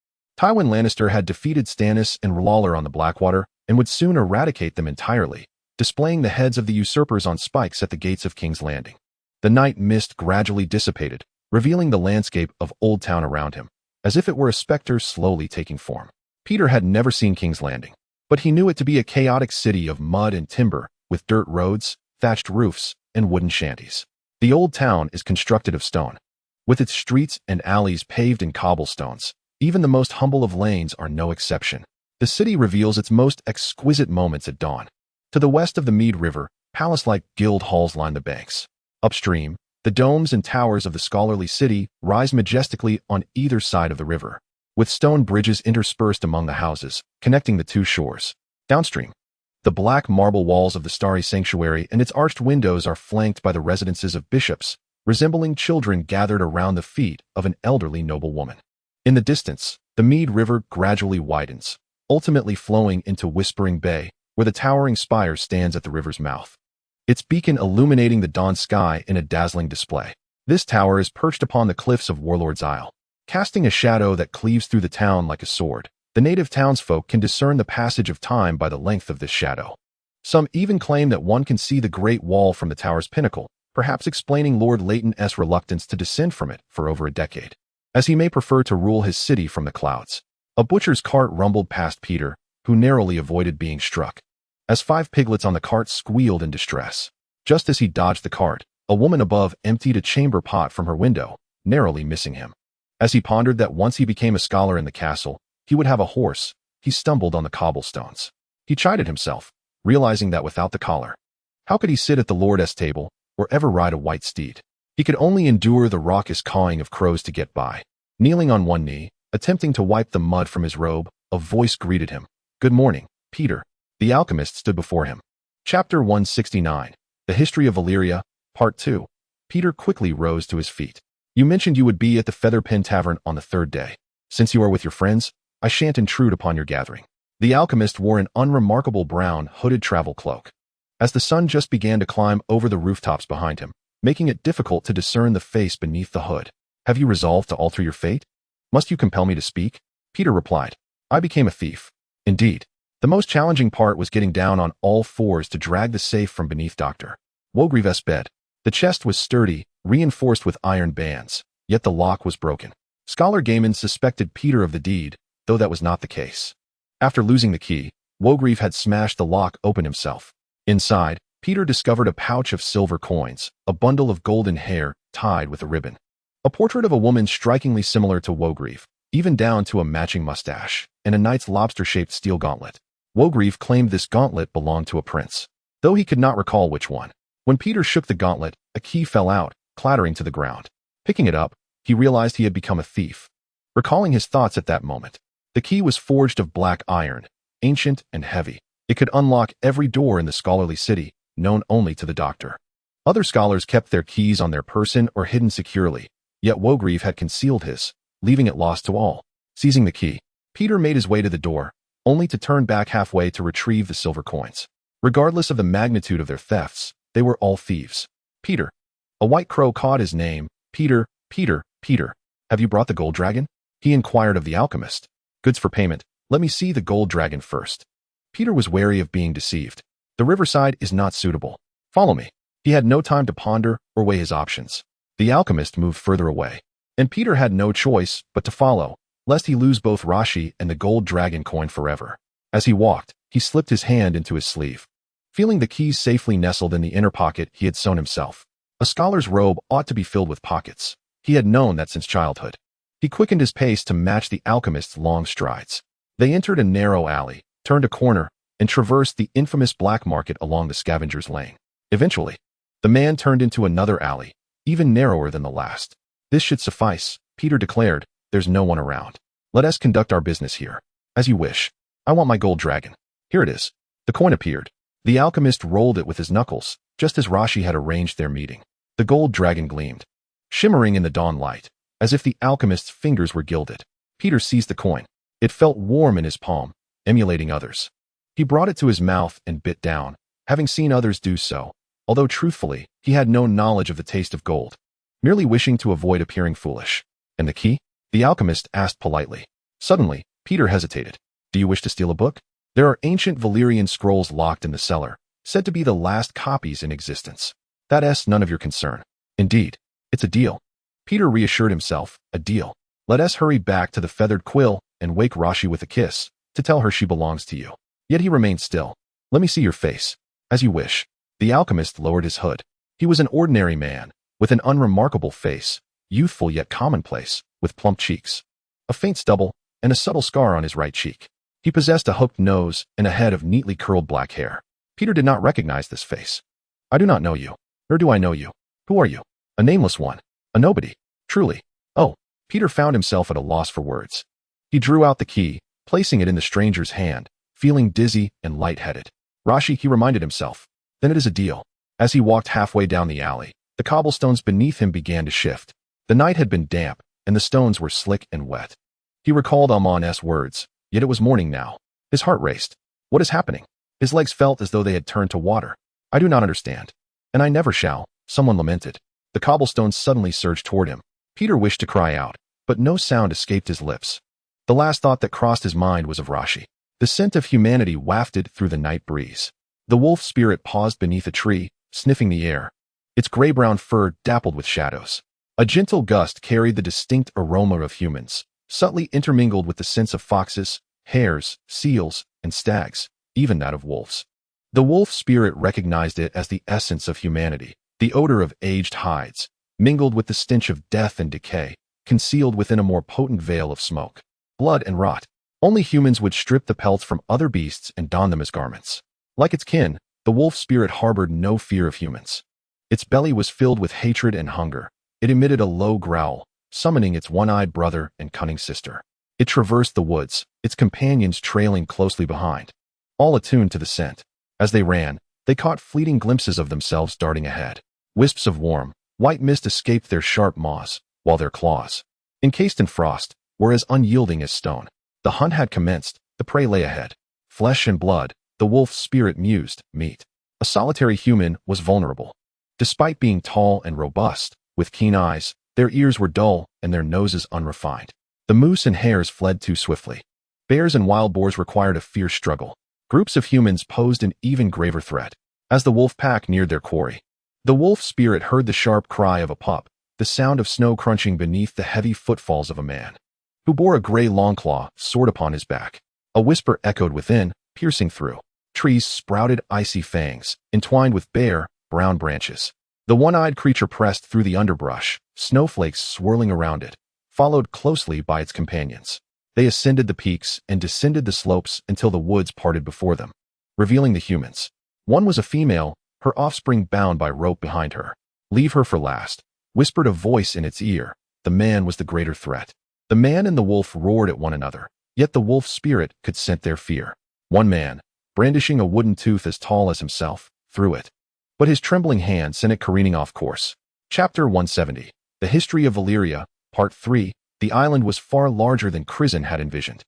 Tywin Lannister had defeated Stannis and R'hllor on the Blackwater and would soon eradicate them entirely, displaying the heads of the usurpers on spikes at the gates of King's Landing. The night mist gradually dissipated, revealing the landscape of Old Town around him, as if it were a specter slowly taking form. Peter had never seen King's Landing, but he knew it to be a chaotic city of mud and timber, with dirt roads, thatched roofs, and wooden shanties. The Old Town is constructed of stone, with its streets and alleys paved in cobblestones. Even the most humble of lanes are no exception. The city reveals its most exquisite moments at dawn. To the west of the Mead River, palace-like guild halls line the banks. Upstream, the domes and towers of the scholarly city rise majestically on either side of the river, with stone bridges interspersed among the houses, connecting the two shores. Downstream, the black marble walls of the starry sanctuary and its arched windows are flanked by the residences of bishops, resembling children gathered around the feet of an elderly noblewoman. In the distance, the Mead River gradually widens, ultimately flowing into Whispering Bay, where the towering spire stands at the river's mouth, its beacon illuminating the dawn sky in a dazzling display. This tower is perched upon the cliffs of Warlord's Isle, casting a shadow that cleaves through the town like a sword. The native townsfolk can discern the passage of time by the length of this shadow. Some even claim that one can see the Great Wall from the tower's pinnacle, perhaps explaining Lord Leighton's reluctance to descend from it for over a decade, as he may prefer to rule his city from the clouds. A butcher's cart rumbled past Peter, who narrowly avoided being struck, as 5 piglets on the cart squealed in distress. Just as he dodged the cart, a woman above emptied a chamber pot from her window, narrowly missing him. As he pondered that once he became a scholar in the castle, he would have a horse, he stumbled on the cobblestones. He chided himself, realizing that without the collar, how could he sit at the lord's table, or ever ride a white steed? He could only endure the raucous cawing of crows to get by. Kneeling on one knee, attempting to wipe the mud from his robe, a voice greeted him. "Good morning, Peter." The alchemist stood before him. Chapter 169, The History of Valyria, Part 2. Peter quickly rose to his feet. "You mentioned you would be at the Featherpin Tavern on the 3rd day. Since you are with your friends, I shan't intrude upon your gathering." The alchemist wore an unremarkable brown, hooded travel cloak. As the sun just began to climb over the rooftops behind him, making it difficult to discern the face beneath the hood. "Have you resolved to alter your fate? Must you compel me to speak?" Peter replied. "I became a thief." Indeed. The most challenging part was getting down on all fours to drag the safe from beneath Dr. Wogreeve's bed. The chest was sturdy, reinforced with iron bands, yet the lock was broken. Scholar Gaiman suspected Peter of the deed, though that was not the case. After losing the key, Wogreeve had smashed the lock open himself. Inside, Peter discovered a pouch of silver coins, a bundle of golden hair tied with a ribbon, a portrait of a woman strikingly similar to Wogreeve, even down to a matching mustache, and a knight's lobster-shaped steel gauntlet. Wogreeve claimed this gauntlet belonged to a prince, though he could not recall which one. When Peter shook the gauntlet, a key fell out, clattering to the ground. Picking it up, he realized he had become a thief. Recalling his thoughts at that moment, the key was forged of black iron, ancient and heavy. It could unlock every door in the scholarly city, known only to the doctor. Other scholars kept their keys on their person or hidden securely, yet Wogreeve had concealed his, leaving it lost to all. Seizing the key, Peter made his way to the door, only to turn back halfway to retrieve the silver coins. Regardless of the magnitude of their thefts, they were all thieves. "Peter." A white crow cawed his name. "Peter, Peter, Peter. Have you brought the gold dragon?" he inquired of the alchemist. "Goods for payment. Let me see the gold dragon first." Peter was wary of being deceived. "The riverside is not suitable. Follow me." He had no time to ponder or weigh his options. The alchemist moved further away, and Peter had no choice but to follow, lest he lose both Rashi and the gold dragon coin forever. As he walked, he slipped his hand into his sleeve, feeling the keys safely nestled in the inner pocket he had sewn himself. A scholar's robe ought to be filled with pockets. He had known that since childhood. He quickened his pace to match the alchemist's long strides. They entered a narrow alley, turned a corner, and traversed the infamous black market along the scavenger's lane. Eventually, the man turned into another alley, even narrower than the last. "This should suffice," Peter declared. "There's no one around. Let us conduct our business here." "As you wish. I want my gold dragon. Here it is." The coin appeared. The alchemist rolled it with his knuckles, just as Rashi had arranged their meeting. The gold dragon gleamed, shimmering in the dawn light, as if the alchemist's fingers were gilded. Peter seized the coin. It felt warm in his palm, emulating others. He brought it to his mouth and bit down, having seen others do so, although truthfully, he had no knowledge of the taste of gold, merely wishing to avoid appearing foolish. "And the key?" the alchemist asked politely. Suddenly, Peter hesitated. "Do you wish to steal a book? There are ancient Valyrian scrolls locked in the cellar, said to be the last copies in existence. That's none of your concern." "Indeed, it's a deal." Peter reassured himself. "A deal. Let us hurry back to the feathered quill and wake Rashi with a kiss, to tell her she belongs to you." Yet he remained still. "Let me see your face." "As you wish." The alchemist lowered his hood. He was an ordinary man, with an unremarkable face, youthful yet commonplace, with plump cheeks, a faint stubble, and a subtle scar on his right cheek. He possessed a hooked nose and a head of neatly curled black hair. Peter did not recognize this face. "I do not know you, nor do I know you. Who are you?" "A nameless one. A nobody. Truly." "Oh." Peter found himself at a loss for words. He drew out the key, placing it in the stranger's hand, feeling dizzy and lightheaded. "Rashi," he reminded himself. "Then it is a deal." As he walked halfway down the alley, the cobblestones beneath him began to shift. The night had been damp, and the stones were slick and wet. He recalled Amon's words, yet it was morning now. His heart raced. What is happening? His legs felt as though they had turned to water. "I do not understand. And I never shall," someone lamented. The cobblestones suddenly surged toward him. Peter wished to cry out, but no sound escaped his lips. The last thought that crossed his mind was of Rashi. The scent of humanity wafted through the night breeze. The wolf spirit paused beneath a tree, sniffing the air. its gray-brown fur dappled with shadows. A gentle gust carried the distinct aroma of humans, subtly intermingled with the scents of foxes, hares, seals, and stags, even that of wolves. The wolf spirit recognized it as the essence of humanity, the odor of aged hides, mingled with the stench of death and decay, concealed within a more potent veil of smoke, blood, and rot. Only humans would strip the pelts from other beasts and don them as garments. Like its kin, the wolf spirit harbored no fear of humans. Its belly was filled with hatred and hunger. It emitted a low growl, summoning its one-eyed brother and cunning sister. It traversed the woods, its companions trailing closely behind, all attuned to the scent. As they ran, they caught fleeting glimpses of themselves darting ahead. Wisps of warm, white mist escaped their sharp maws, while their claws, encased in frost, were as unyielding as stone. The hunt had commenced, the prey lay ahead. Flesh and blood, the wolf spirit mused, meat. A solitary human was vulnerable. Despite being tall and robust, with keen eyes, their ears were dull and their noses unrefined. The moose and hares fled too swiftly. Bears and wild boars required a fierce struggle. Groups of humans posed an even graver threat. As the wolf pack neared their quarry, the wolf spirit heard the sharp cry of a pup, the sound of snow crunching beneath the heavy footfalls of a man, who bore a gray longclaw sword upon his back. A whisper echoed within, piercing through. Trees sprouted icy fangs, entwined with bare, brown branches. The one-eyed creature pressed through the underbrush, snowflakes swirling around it, followed closely by its companions. They ascended the peaks and descended the slopes until the woods parted before them, revealing the humans. One was a female, her offspring bound by rope behind her. "Leave her for last," whispered a voice in its ear. The man was the greater threat. The man and the wolf roared at one another, yet the wolf spirit could scent their fear. One man, brandishing a wooden tooth as tall as himself, threw it, but his trembling hand sent it careening off course. Chapter 170. The History of Valyria, Part 3. The island was far larger than Crisen had envisioned.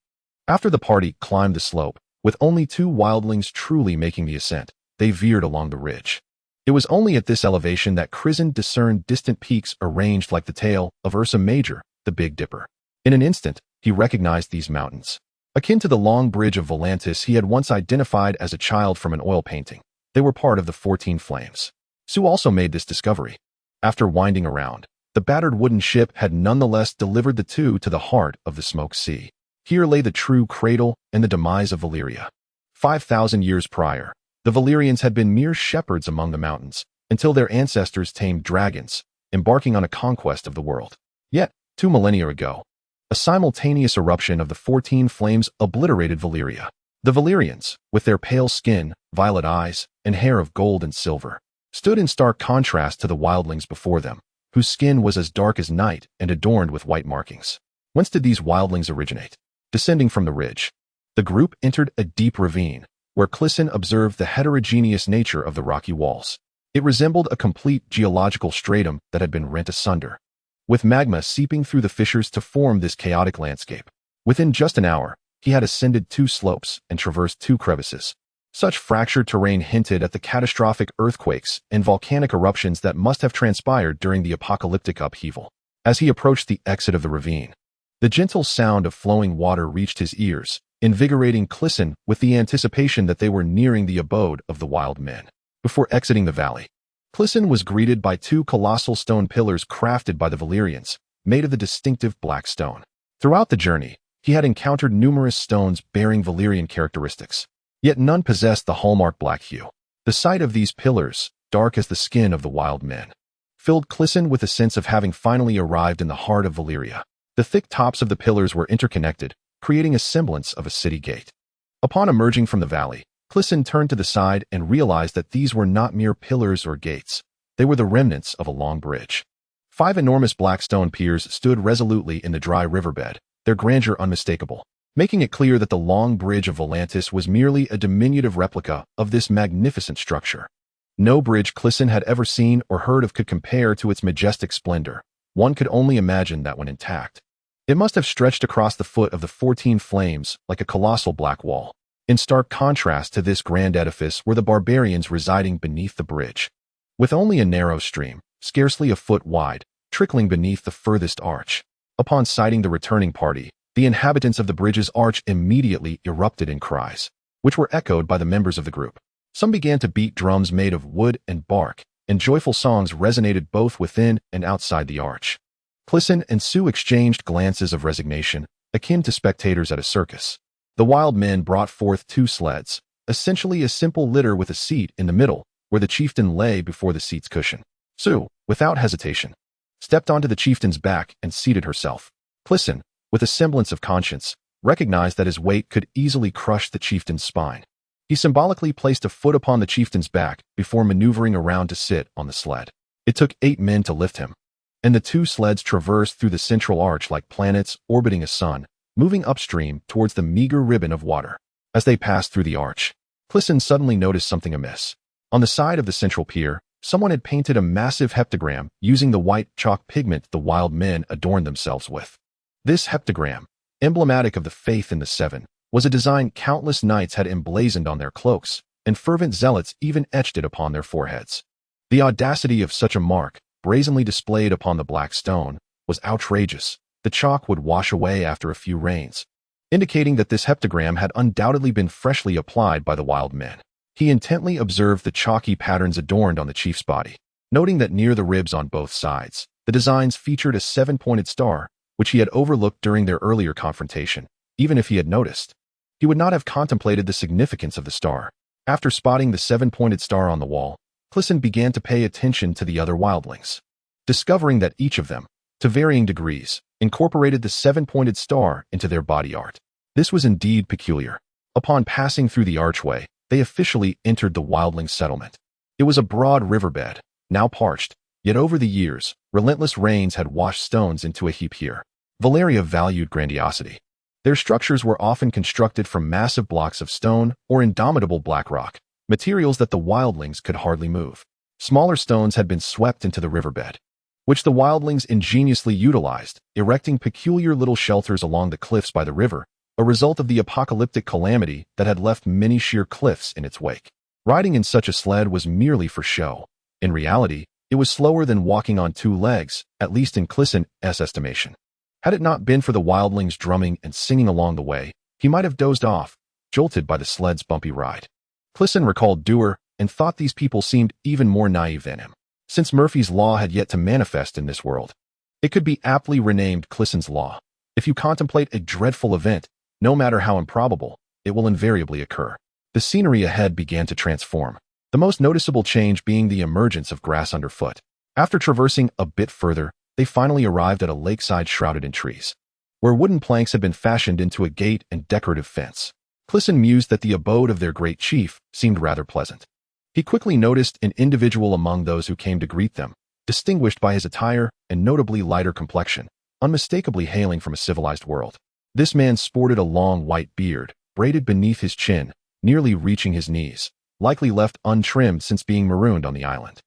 After the party climbed the slope, with only two wildlings truly making the ascent, they veered along the ridge. It was only at this elevation that Crisen discerned distant peaks arranged like the tail of Ursa Major, the Big Dipper. In an instant, he recognized these mountains. Akin to the long bridge of Volantis he had once identified as a child from an oil painting, they were part of the 14 Flames. Sue also made this discovery. After winding around, the battered wooden ship had nonetheless delivered the two to the heart of the Smoke Sea. Here lay the true cradle and the demise of Valyria. 5,000 years prior, the Valyrians had been mere shepherds among the mountains, until their ancestors tamed dragons, embarking on a conquest of the world. Yet, 2 millennia ago, a simultaneous eruption of the 14 Flames obliterated Valyria. The Valyrians, with their pale skin, violet eyes, and hair of gold and silver, stood in stark contrast to the wildlings before them, whose skin was as dark as night and adorned with white markings. Whence did these wildlings originate? Descending from the ridge, the group entered a deep ravine, where Crisen observed the heterogeneous nature of the rocky walls. It resembled a complete geological stratum that had been rent asunder, with magma seeping through the fissures to form this chaotic landscape. Within just an hour, he had ascended 2 slopes and traversed 2 crevices. Such fractured terrain hinted at the catastrophic earthquakes and volcanic eruptions that must have transpired during the apocalyptic upheaval. As he approached the exit of the ravine, the gentle sound of flowing water reached his ears, invigorating Crisen with the anticipation that they were nearing the abode of the wild men. Before exiting the valley, Crisen was greeted by 2 colossal stone pillars crafted by the Valyrians, made of the distinctive black stone. Throughout the journey, he had encountered numerous stones bearing Valyrian characteristics, yet none possessed the hallmark black hue. The sight of these pillars, dark as the skin of the wild men, filled Crisen with a sense of having finally arrived in the heart of Valyria. The thick tops of the pillars were interconnected, creating a semblance of a city gate. Upon emerging from the valley, Crisen turned to the side and realized that these were not mere pillars or gates. They were the remnants of a long bridge. 5 enormous black stone piers stood resolutely in the dry riverbed, their grandeur unmistakable, making it clear that the long bridge of Volantis was merely a diminutive replica of this magnificent structure. No bridge Crisen had ever seen or heard of could compare to its majestic splendor. One could only imagine that when intact, it must have stretched across the foot of the 14 Flames like a colossal black wall. In stark contrast to this grand edifice were the barbarians residing beneath the bridge, with only a narrow stream, scarcely a foot wide, trickling beneath the furthest arch. Upon sighting the returning party, the inhabitants of the bridge's arch immediately erupted in cries, which were echoed by the members of the group. Some began to beat drums made of wood and bark, and joyful songs resonated both within and outside the arch. Crisen and Sue exchanged glances of resignation, akin to spectators at a circus. The wild men brought forth 2 sleds, essentially a simple litter with a seat in the middle, where the chieftain lay before the seat's cushion. Sue, without hesitation, stepped onto the chieftain's back and seated herself. Crisen, with a semblance of conscience, recognized that his weight could easily crush the chieftain's spine. He symbolically placed a foot upon the chieftain's back before maneuvering around to sit on the sled. It took 8 men to lift him, and the 2 sleds traversed through the central arch like planets orbiting a sun, moving upstream towards the meager ribbon of water. As they passed through the arch, Crisen suddenly noticed something amiss. On the side of the central pier, someone had painted a massive heptagram using the white chalk pigment the wild men adorned themselves with. This heptagram, emblematic of the faith in the 7, was a design countless knights had emblazoned on their cloaks, and fervent zealots even etched it upon their foreheads. The audacity of such a mark, brazenly displayed upon the black stone, was outrageous. The chalk would wash away after a few rains, indicating that this heptagram had undoubtedly been freshly applied by the wild men. He intently observed the chalky patterns adorned on the chief's body, noting that near the ribs on both sides, the designs featured a 7-pointed star, which he had overlooked during their earlier confrontation. Even if he had noticed, he would not have contemplated the significance of the star. After spotting the 7-pointed star on the wall, Crisen began to pay attention to the other wildlings, discovering that each of them, to varying degrees, incorporated the 7-pointed star into their body art. This was indeed peculiar. Upon passing through the archway, they officially entered the wildling settlement. It was a broad riverbed, now parched, yet over the years, relentless rains had washed stones into a heap here. Valyria valued grandiosity. Their structures were often constructed from massive blocks of stone or indomitable black rock, materials that the wildlings could hardly move. Smaller stones had been swept into the riverbed, which the wildlings ingeniously utilized, erecting peculiar little shelters along the cliffs by the river, a result of the apocalyptic calamity that had left many sheer cliffs in its wake. Riding in such a sled was merely for show. In reality, it was slower than walking on 2 legs, at least in Crisen's estimation. Had it not been for the wildlings drumming and singing along the way, he might have dozed off, jolted by the sled's bumpy ride. Crisen recalled Dewar and thought these people seemed even more naive than him. Since Murphy's Law had yet to manifest in this world, it could be aptly renamed Crisen's Law. If you contemplate a dreadful event, no matter how improbable, it will invariably occur. The scenery ahead began to transform, the most noticeable change being the emergence of grass underfoot. After traversing a bit further, they finally arrived at a lakeside shrouded in trees, where wooden planks had been fashioned into a gate and decorative fence. Crisen mused that the abode of their great chief seemed rather pleasant. He quickly noticed an individual among those who came to greet them, distinguished by his attire and notably lighter complexion, unmistakably hailing from a civilized world. This man sported a long white beard, braided beneath his chin, nearly reaching his knees, likely left untrimmed since being marooned on the island.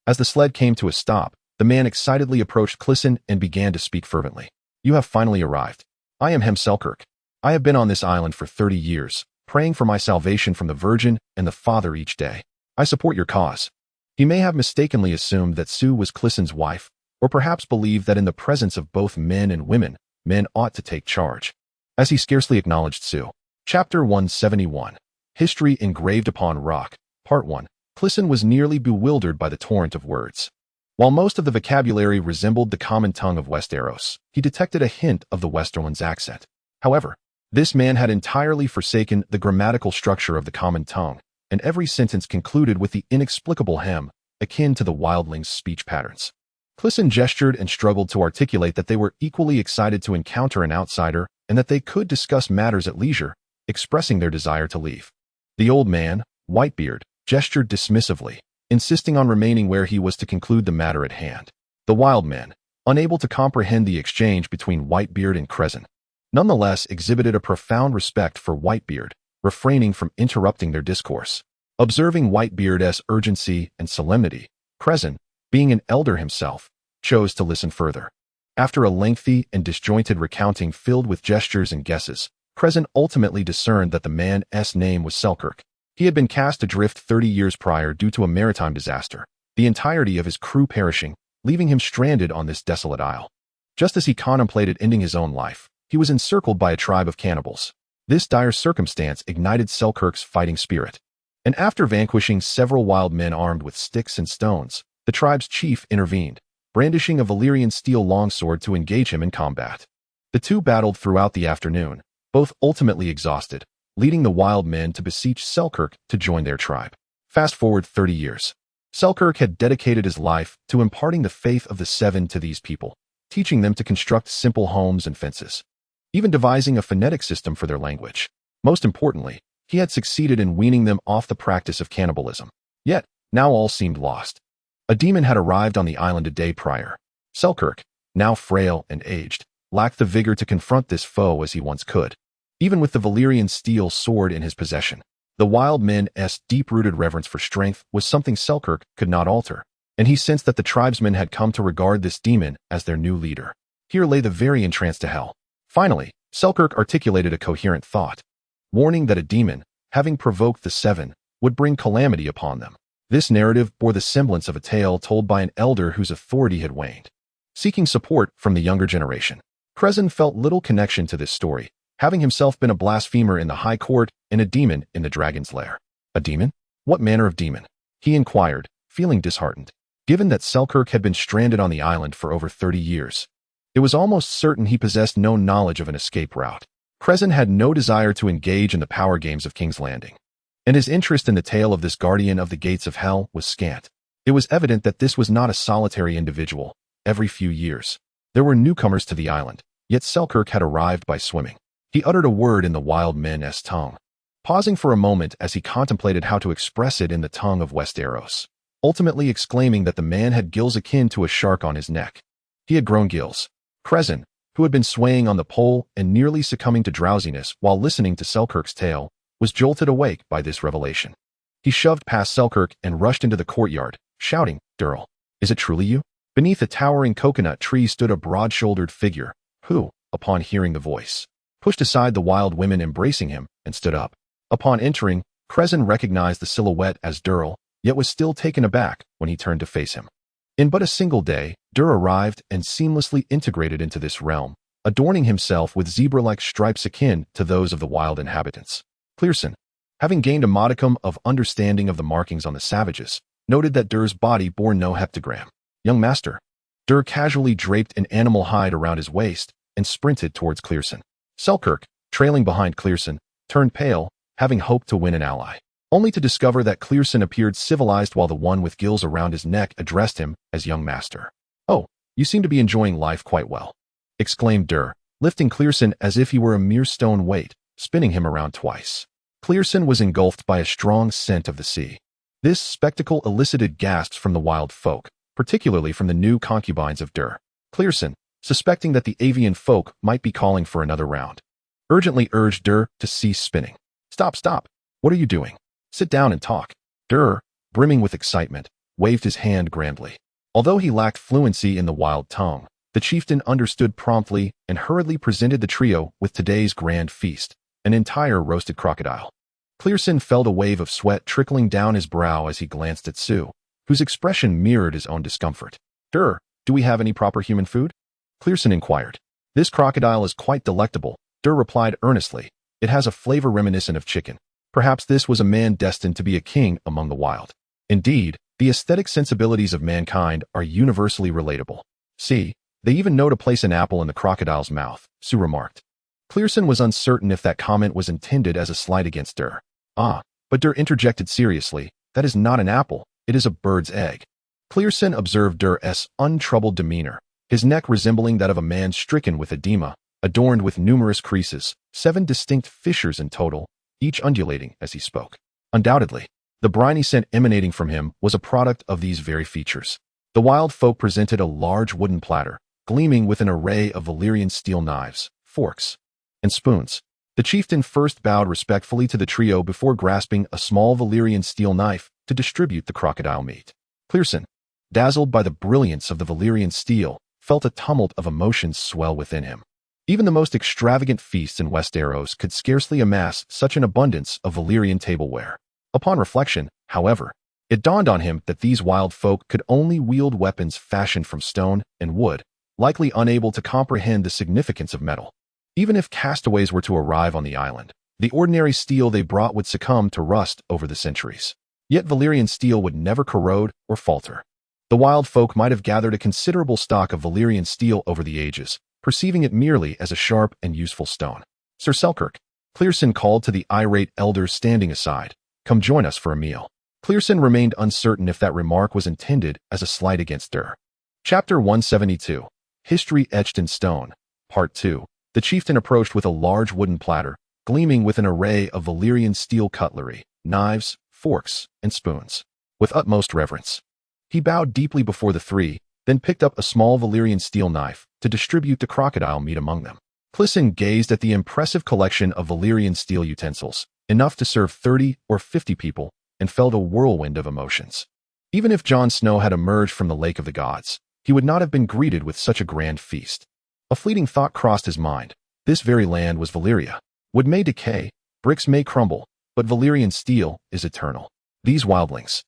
As the sled came to a stop, the man excitedly approached Crisen and began to speak fervently. "You have finally arrived. I am Selkirk. I have been on this island for 30 years, praying for my salvation from the Virgin and the Father each day. I support your cause." He may have mistakenly assumed that Sue was Crisen's wife, or perhaps believed that in the presence of both men and women, men ought to take charge, as he scarcely acknowledged Sue. Chapter 171. History Engraved Upon Rock, Part 1. Crisen was nearly bewildered by the torrent of words. While most of the vocabulary resembled the common tongue of Westeros, he detected a hint of the Westerland's accent. However, this man had entirely forsaken the grammatical structure of the common tongue, and every sentence concluded with the inexplicable hem, akin to the wildlings' speech patterns. Crisen gestured and struggled to articulate that they were equally excited to encounter an outsider and that they could discuss matters at leisure, expressing their desire to leave. The old man, Whitebeard, gestured dismissively, insisting on remaining where he was to conclude the matter at hand. The wild men, unable to comprehend the exchange between Whitebeard and Crisen, nonetheless exhibited a profound respect for Whitebeard, refraining from interrupting their discourse. Observing Whitebeard's urgency and solemnity, Crisen, being an elder himself, chose to listen further. After a lengthy and disjointed recounting filled with gestures and guesses, Crisen ultimately discerned that the man's name was Selkirk. He had been cast adrift 30 years prior due to a maritime disaster, the entirety of his crew perishing, leaving him stranded on this desolate isle. Just as he contemplated ending his own life, he was encircled by a tribe of cannibals. This dire circumstance ignited Selkirk's fighting spirit, and after vanquishing several wild men armed with sticks and stones, The tribe's chief intervened, brandishing a Valyrian steel longsword to engage him in combat. The two battled throughout the afternoon, both ultimately exhausted, leading the wild men to beseech Selkirk to join their tribe. Fast forward 30 years. Selkirk had dedicated his life to imparting the faith of the Seven to these people, teaching them to construct simple homes and fences, even devising a phonetic system for their language. Most importantly, he had succeeded in weaning them off the practice of cannibalism. Yet, now all seemed lost. A demon had arrived on the island a day prior. Selkirk, now frail and aged, lacked the vigor to confront this foe as he once could. Even with the Valyrian steel sword in his possession, the wild men's deep-rooted reverence for strength was something Selkirk could not alter, and he sensed that the tribesmen had come to regard this demon as their new leader. Here lay the very entrance to hell. Finally, Selkirk articulated a coherent thought, warning that a demon, having provoked the Seven, would bring calamity upon them. This narrative bore the semblance of a tale told by an elder whose authority had waned. Seeking support from the younger generation, Crisen felt little connection to this story, having himself been a blasphemer in the high court and a demon in the dragon's lair. A demon? What manner of demon? He inquired, feeling disheartened. Given that Selkirk had been stranded on the island for over 30 years, it was almost certain he possessed no knowledge of an escape route. Crisen had no desire to engage in the power games of King's Landing, and his interest in the tale of this guardian of the gates of hell was scant. It was evident that this was not a solitary individual. Every few years, there were newcomers to the island, yet Selkirk had arrived by swimming. He uttered a word in the wild men's tongue, pausing for a moment as he contemplated how to express it in the tongue of Westeros, ultimately exclaiming that the man had gills akin to a shark on his neck. He had grown gills. Crisen, who had been swaying on the pole and nearly succumbing to drowsiness while listening to Selkirk's tale, was jolted awake by this revelation. He shoved past Selkirk and rushed into the courtyard, shouting, "Durl, is it truly you?" Beneath a towering coconut tree stood a broad-shouldered figure, who, upon hearing the voice, pushed aside the wild women embracing him and stood up. Upon entering, Crisen recognized the silhouette as Durl, yet was still taken aback when he turned to face him. In but a single day, Dur arrived and seamlessly integrated into this realm, adorning himself with zebra-like stripes akin to those of the wild inhabitants. Crisen, having gained a modicum of understanding of the markings on the savages, noted that Dur's body bore no heptagram. "Young master." Dur casually draped an animal hide around his waist and sprinted towards Crisen. Selkirk, trailing behind Crisen, turned pale, having hoped to win an ally, only to discover that Crisen appeared civilized while the one with gills around his neck addressed him as young master. "Oh, you seem to be enjoying life quite well," exclaimed Dur, lifting Crisen as if he were a mere stone weight, spinning him around twice. Crisen was engulfed by a strong scent of the sea. This spectacle elicited gasps from the wild folk, particularly from the new concubines of Dur. Crisen, suspecting that the avian folk might be calling for another round, urgently urged Dur to cease spinning. Stop. What are you doing? Sit down and talk." Dur, brimming with excitement, waved his hand grandly. Although he lacked fluency in the wild tongue, the chieftain understood promptly and hurriedly presented the trio with today's grand feast, an entire roasted crocodile. Crisen felt a wave of sweat trickling down his brow as he glanced at Sue, whose expression mirrored his own discomfort. "Dur, do we have any proper human food?" Crisen inquired. "This crocodile is quite delectable," Dur replied earnestly. "It has a flavor reminiscent of chicken." Perhaps this was a man destined to be a king among the wild. Indeed, the aesthetic sensibilities of mankind are universally relatable. "See, they even know to place an apple in the crocodile's mouth," Sue remarked. Crisen was uncertain if that comment was intended as a slight against Dur. But Dur interjected seriously, "That is not an apple, it is a bird's egg." Crisen observed Dur's untroubled demeanor, his neck resembling that of a man stricken with edema, adorned with numerous creases, 7 distinct fissures in total, each undulating as he spoke. Undoubtedly, the briny scent emanating from him was a product of these very features. The wild folk presented a large wooden platter, gleaming with an array of Valyrian steel knives, forks, and spoons. The chieftain first bowed respectfully to the trio before grasping a small Valyrian steel knife to distribute the crocodile meat. Crisen, dazzled by the brilliance of the Valyrian steel, felt a tumult of emotions swell within him. Even the most extravagant feasts in Westeros could scarcely amass such an abundance of Valyrian tableware. Upon reflection, however, it dawned on him that these wild folk could only wield weapons fashioned from stone and wood, likely unable to comprehend the significance of metal. Even if castaways were to arrive on the island, the ordinary steel they brought would succumb to rust over the centuries. Yet Valyrian steel would never corrode or falter. The wild folk might have gathered a considerable stock of Valyrian steel over the ages, perceiving it merely as a sharp and useful stone. Sir Selkirk, Crisen called to the irate elders standing aside, come join us for a meal. Crisen remained uncertain if that remark was intended as a slight against Dur. Chapter 172. History Etched in Stone. Part 2. The chieftain approached with a large wooden platter, gleaming with an array of Valyrian steel cutlery, knives, forks, and spoons. With utmost reverence, he bowed deeply before the three, then picked up a small Valyrian steel knife to distribute the crocodile meat among them. Crisen gazed at the impressive collection of Valyrian steel utensils, enough to serve 30 or 50 people, and felt a whirlwind of emotions. Even if Jon Snow had emerged from the Lake of the Gods, he would not have been greeted with such a grand feast. A fleeting thought crossed his mind. This very land was Valyria. Wood may decay, bricks may crumble, but Valyrian steel is eternal. These wildlings,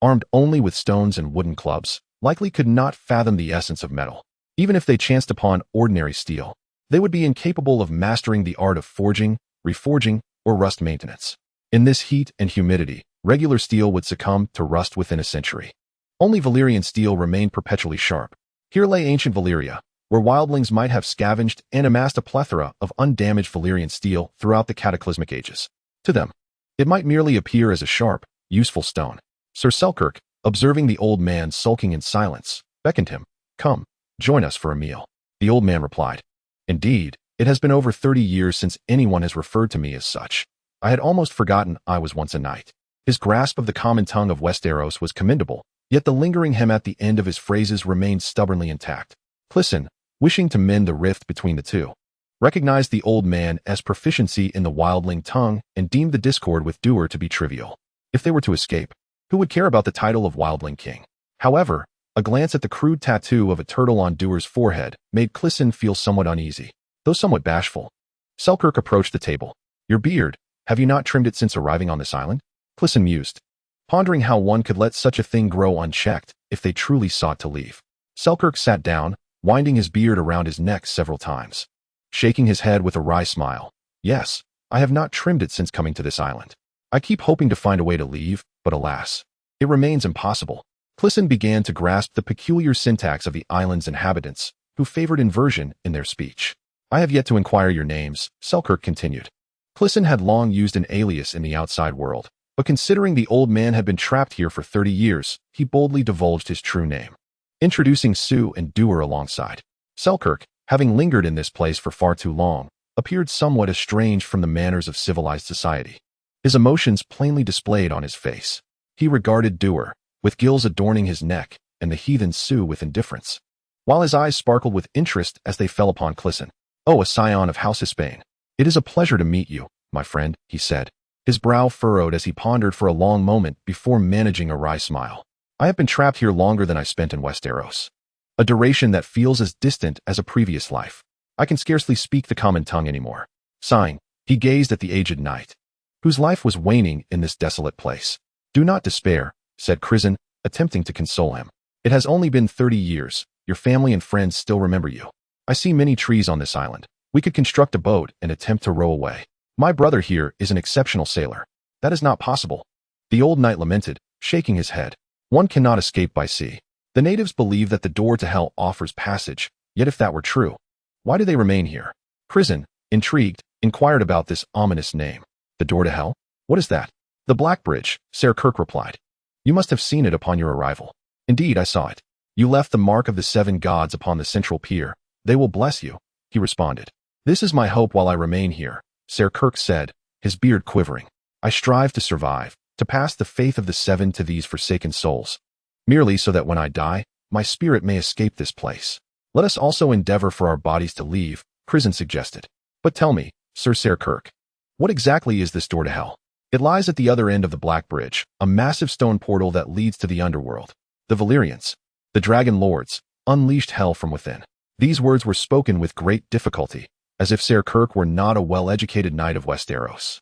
armed only with stones and wooden clubs, likely could not fathom the essence of metal. Even if they chanced upon ordinary steel, they would be incapable of mastering the art of forging, reforging, or rust maintenance. In this heat and humidity, regular steel would succumb to rust within a century. Only Valyrian steel remained perpetually sharp. Here lay ancient Valyria, where wildlings might have scavenged and amassed a plethora of undamaged Valyrian steel throughout the cataclysmic ages. To them, it might merely appear as a sharp, useful stone. Sir Selkirk, observing the old man sulking in silence, beckoned him. Come, join us for a meal. The old man replied, Indeed, it has been over 30 years since anyone has referred to me as such. I had almost forgotten I was once a knight. His grasp of the common tongue of Westeros was commendable, yet the lingering hem at the end of his phrases remained stubbornly intact. Crisen, wishing to mend the rift between the two, recognized the old man as proficiency in the wildling tongue and deemed the discord with Dur to be trivial. If they were to escape, who would care about the title of wildling king? However, a glance at the crude tattoo of a turtle on Dur's forehead made Crisen feel somewhat uneasy, though somewhat bashful. Selkirk approached the table. Your beard, have you not trimmed it since arriving on this island? Crisen mused, pondering how one could let such a thing grow unchecked if they truly sought to leave. Selkirk sat down, winding his beard around his neck several times, shaking his head with a wry smile. Yes, I have not trimmed it since coming to this island. I keep hoping to find a way to leave, but alas, it remains impossible. Crisen began to grasp the peculiar syntax of the island's inhabitants, who favored inversion in their speech. I have yet to inquire your names, Selkirk continued. Crisen had long used an alias in the outside world, but considering the old man had been trapped here for 30 years, he boldly divulged his true name, introducing Sue and Dur alongside. Selkirk, having lingered in this place for far too long, appeared somewhat estranged from the manners of civilized society. His emotions plainly displayed on his face. He regarded Dur, with gills adorning his neck, and the heathen Sue with indifference, while his eyes sparkled with interest as they fell upon Crisen. Oh, a scion of House Heartsbane. It is a pleasure to meet you, my friend, he said, his brow furrowed as he pondered for a long moment before managing a wry smile. I have been trapped here longer than I spent in Westeros, a duration that feels as distant as a previous life. I can scarcely speak the common tongue anymore. Sighing, he gazed at the aged knight, whose life was waning in this desolate place. Do not despair, said Crisen, attempting to console him. It has only been 30 years. Your family and friends still remember you. I see many trees on this island. We could construct a boat and attempt to row away. My brother here is an exceptional sailor. That is not possible. The old knight lamented, shaking his head. One cannot escape by sea. The natives believe that the door to hell offers passage, yet if that were true, why do they remain here? Crisen, intrigued, inquired about this ominous name. The door to hell? What is that? The Black Bridge, Selkirk replied. You must have seen it upon your arrival. Indeed, I saw it. You left the mark of the 7 gods upon the central pier. They will bless you, he responded. This is my hope while I remain here, Selkirk said, his beard quivering. I strive to survive, to pass the faith of the 7 to these forsaken souls, merely so that when I die, my spirit may escape this place. Let us also endeavor for our bodies to leave, Crisen suggested. But tell me, Sir Selkirk, what exactly is this door to hell? It lies at the other end of the Black Bridge, a massive stone portal that leads to the underworld. The Valyrians, the Dragon Lords, unleashed hell from within. These words were spoken with great difficulty, as if Selkirk were not a well-educated knight of Westeros,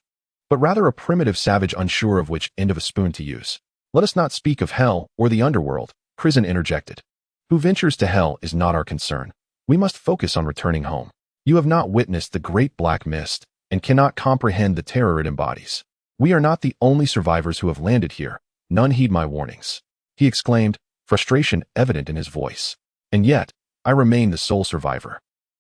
but rather a primitive savage unsure of which end of a spoon to use. Let us not speak of hell or the underworld, Crisen interjected. Who ventures to hell is not our concern. We must focus on returning home. You have not witnessed the great black mist and cannot comprehend the terror it embodies. We are not the only survivors who have landed here. None heed my warnings, he exclaimed, frustration evident in his voice. And yet, I remain the sole survivor.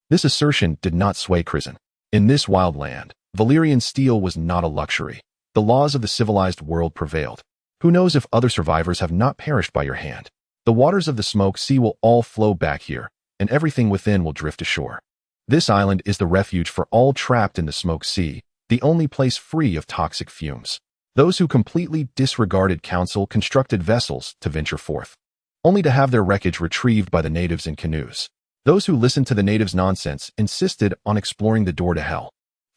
This assertion did not sway Crisen. In this wild land, Valyrian steel was not a luxury. The laws of the civilized world prevailed. Who knows if other survivors have not perished by your hand? The waters of the Smoke Sea will all flow back here, and everything within will drift ashore. This island is the refuge for all trapped in the Smoke Sea, the only place free of toxic fumes. Those who completely disregarded counsel constructed vessels to venture forth, only to have their wreckage retrieved by the natives in canoes. Those who listened to the natives' nonsense insisted on exploring the door to hell,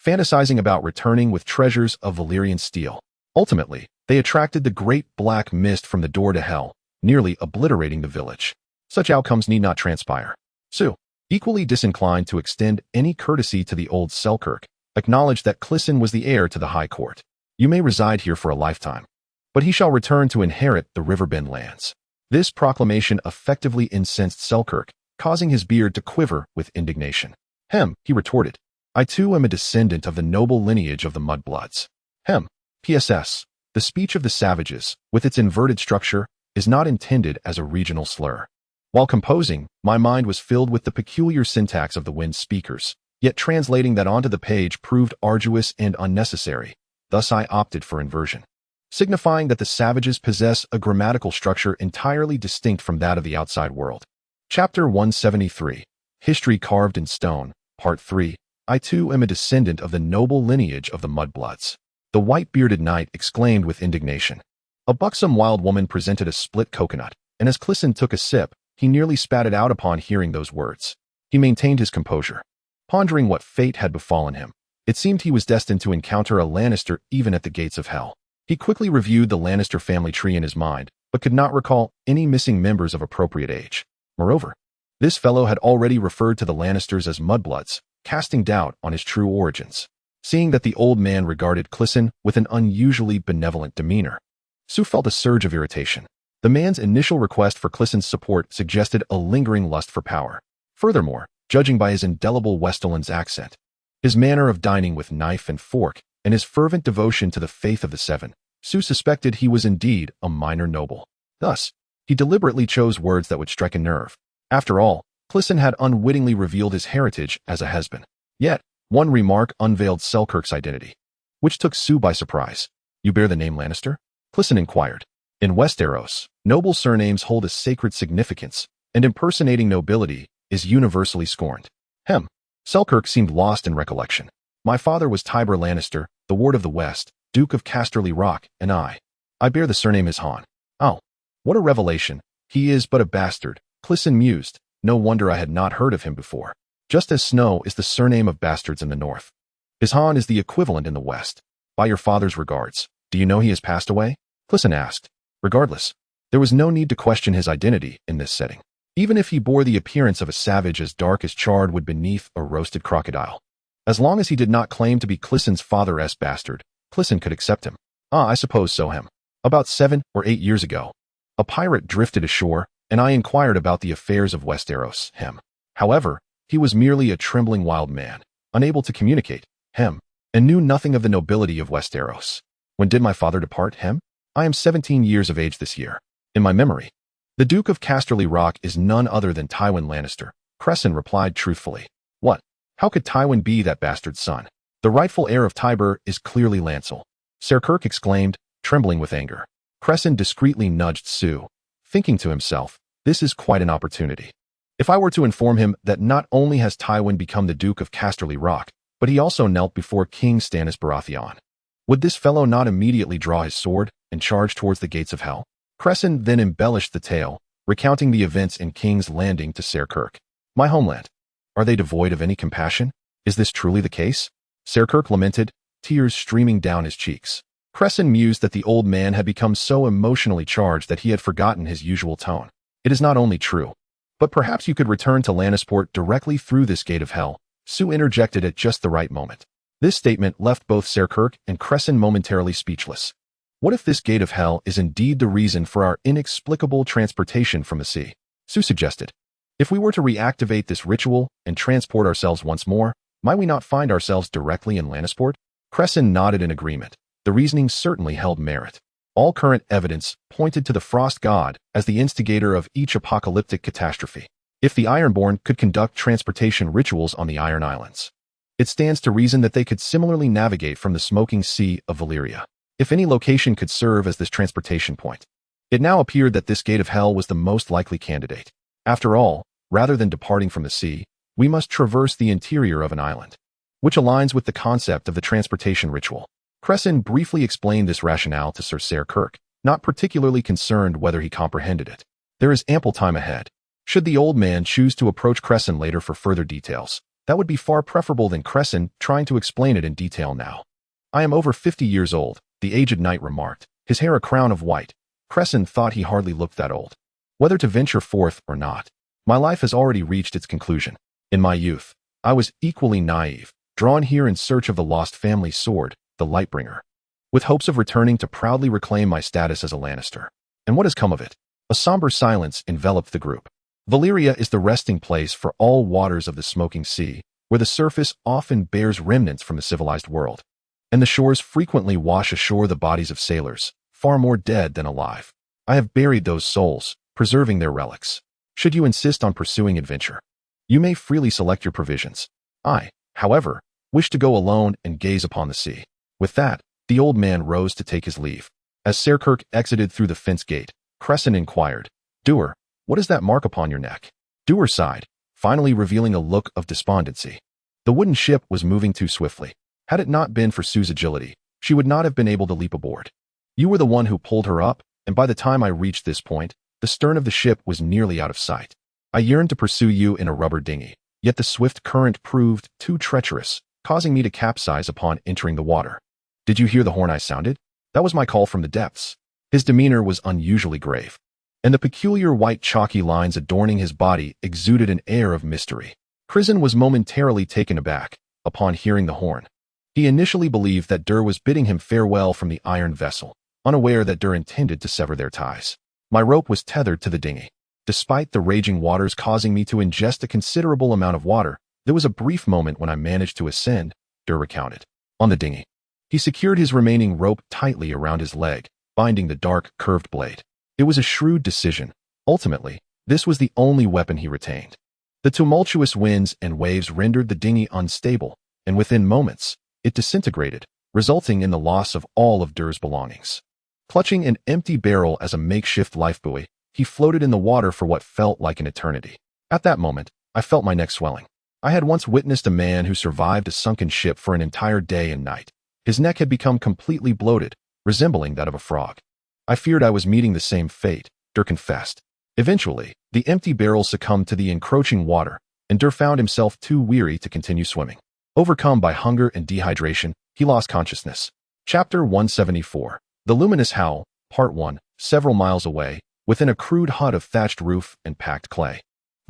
fantasizing about returning with treasures of Valyrian steel. Ultimately, they attracted the great black mist from the door to hell, nearly obliterating the village. Such outcomes need not transpire. Sue, equally disinclined to extend any courtesy to the old Selkirk, acknowledged that Crisen was the heir to the High Court. You may reside here for a lifetime, but he shall return to inherit the Riverbend lands. This proclamation effectively incensed Selkirk, causing his beard to quiver with indignation. He retorted. I too am a descendant of the noble lineage of the Mudbloods. PSS. The speech of the savages, with its inverted structure, is not intended as a regional slur. While composing, my mind was filled with the peculiar syntax of the Wind speakers, yet translating that onto the page proved arduous and unnecessary. Thus I opted for inversion, signifying that the savages possess a grammatical structure entirely distinct from that of the outside world. Chapter 173. History Carved in Stone, Part 3. I too am a descendant of the noble lineage of the Mudbloods. The white-bearded knight exclaimed with indignation. A buxom wild woman presented a split coconut, and as Crisen took a sip, he nearly spat it out upon hearing those words. He maintained his composure, pondering what fate had befallen him. It seemed he was destined to encounter a Lannister even at the gates of hell. He quickly reviewed the Lannister family tree in his mind, but could not recall any missing members of appropriate age. Moreover, this fellow had already referred to the Lannisters as mudbloods, casting doubt on his true origins. Seeing that the old man regarded Crisen with an unusually benevolent demeanor, Sue felt a surge of irritation. The man's initial request for Crisen's support suggested a lingering lust for power. Furthermore, judging by his indelible Westerland's accent, his manner of dining with knife and fork, and his fervent devotion to the faith of the Seven, Sue suspected he was indeed a minor noble. Thus, he deliberately chose words that would strike a nerve. After all, Crisen had unwittingly revealed his heritage as a husband. Yet, one remark unveiled Selkirk's identity, which took Sue by surprise. You bear the name Lannister? Crisen inquired. In Westeros, noble surnames hold a sacred significance, and impersonating nobility is universally scorned. Selkirk seemed lost in recollection. My father was Tybur Lannister, the Ward of the West, Duke of Casterly Rock, and I bear the surname Ishan. Oh, what a revelation. He is but a bastard, Crisen mused. No wonder I had not heard of him before. Just as Snow is the surname of bastards in the north, Ishan is the equivalent in the west. By your father's regards. Do you know he has passed away? Crisen asked. Regardless, there was no need to question his identity in this setting, even if he bore the appearance of a savage as dark as charred wood beneath a roasted crocodile. As long as he did not claim to be Crisen's father's bastard, Crisen could accept him. I suppose so. About 7 or 8 years ago, a pirate drifted ashore, and I inquired about the affairs of Westeros. However, he was merely a trembling wild man, unable to communicate, and knew nothing of the nobility of Westeros. When did my father depart? I am 17 years of age this year. In my memory, the Duke of Casterly Rock is none other than Tywin Lannister, Crisen replied truthfully. What? How could Tywin be that bastard's son? The rightful heir of Tybur is clearly Lancel, Selkirk exclaimed, trembling with anger. Crisen discreetly nudged Sue, thinking to himself, this is quite an opportunity. If I were to inform him that not only has Tywin become the Duke of Casterly Rock, but he also knelt before King Stannis Baratheon, would this fellow not immediately draw his sword and charge towards the gates of hell? Crisen then embellished the tale, recounting the events in King's Landing to Selkirk. My homeland. Are they devoid of any compassion? Is this truly the case? Selkirk lamented, tears streaming down his cheeks. Crisen mused that the old man had become so emotionally charged that he had forgotten his usual tone. It is not only true, but perhaps you could return to Lannisport directly through this gate of hell, Sue interjected at just the right moment. This statement left both Selkirk and Crisen momentarily speechless. What if this gate of hell is indeed the reason for our inexplicable transportation from the sea? Sue suggested. If we were to reactivate this ritual and transport ourselves once more, might we not find ourselves directly in Lannisport? Crisen nodded in agreement. The reasoning certainly held merit. All current evidence pointed to the frost god as the instigator of each apocalyptic catastrophe. If the Ironborn could conduct transportation rituals on the Iron Islands, it stands to reason that they could similarly navigate from the smoking sea of Valyria. If any location could serve as this transportation point, it now appeared that this gate of hell was the most likely candidate. After all, rather than departing from the sea, we must traverse the interior of an island, which aligns with the concept of the transportation ritual. Crisen briefly explained this rationale to Sir Kirk, not particularly concerned whether he comprehended it. There is ample time ahead. Should the old man choose to approach Crisen later for further details, that would be far preferable than Crisen trying to explain it in detail now. I am over 50 years old, the aged knight remarked, his hair a crown of white. Crisen thought he hardly looked that old. Whether to venture forth or not, my life has already reached its conclusion. In my youth, I was equally naive, drawn here in search of the lost family sword, the Lightbringer, with hopes of returning to proudly reclaim my status as a Lannister. And what has come of it? A somber silence enveloped the group. Valyria is the resting place for all waters of the smoking sea, where the surface often bears remnants from the civilized world, and the shores frequently wash ashore the bodies of sailors, far more dead than alive. I have buried those souls, preserving their relics. Should you insist on pursuing adventure, you may freely select your provisions. I, however, wish to go alone and gaze upon the sea. With that, the old man rose to take his leave. As Ser Kirk exited through the fence gate, Crisen inquired, "Doer, what is that mark upon your neck?" Doer sighed, finally revealing a look of despondency. The wooden ship was moving too swiftly. Had it not been for Sue's agility, she would not have been able to leap aboard. You were the one who pulled her up, and by the time I reached this point, the stern of the ship was nearly out of sight. I yearned to pursue you in a rubber dinghy, yet the swift current proved too treacherous, causing me to capsize upon entering the water. Did you hear the horn I sounded? That was my call from the depths. His demeanor was unusually grave, and the peculiar white chalky lines adorning his body exuded an air of mystery. Crisen was momentarily taken aback upon hearing the horn. He initially believed that Dur was bidding him farewell from the iron vessel, unaware that Dur intended to sever their ties. My rope was tethered to the dinghy. Despite the raging waters causing me to ingest a considerable amount of water, there was a brief moment when I managed to ascend, Dur recounted. On the dinghy, he secured his remaining rope tightly around his leg, binding the dark, curved blade. It was a shrewd decision. Ultimately, this was the only weapon he retained. The tumultuous winds and waves rendered the dinghy unstable, and within moments, it disintegrated, resulting in the loss of all of Dur's belongings. Clutching an empty barrel as a makeshift lifebuoy, he floated in the water for what felt like an eternity. At that moment, I felt my neck swelling. I had once witnessed a man who survived a sunken ship for an entire day and night. His neck had become completely bloated, resembling that of a frog. I feared I was meeting the same fate, Dur confessed. Eventually, the empty barrel succumbed to the encroaching water, and Dur found himself too weary to continue swimming. Overcome by hunger and dehydration, he lost consciousness. Chapter 174. The Luminous Howl, Part 1, several miles away, within a crude hut of thatched roof and packed clay.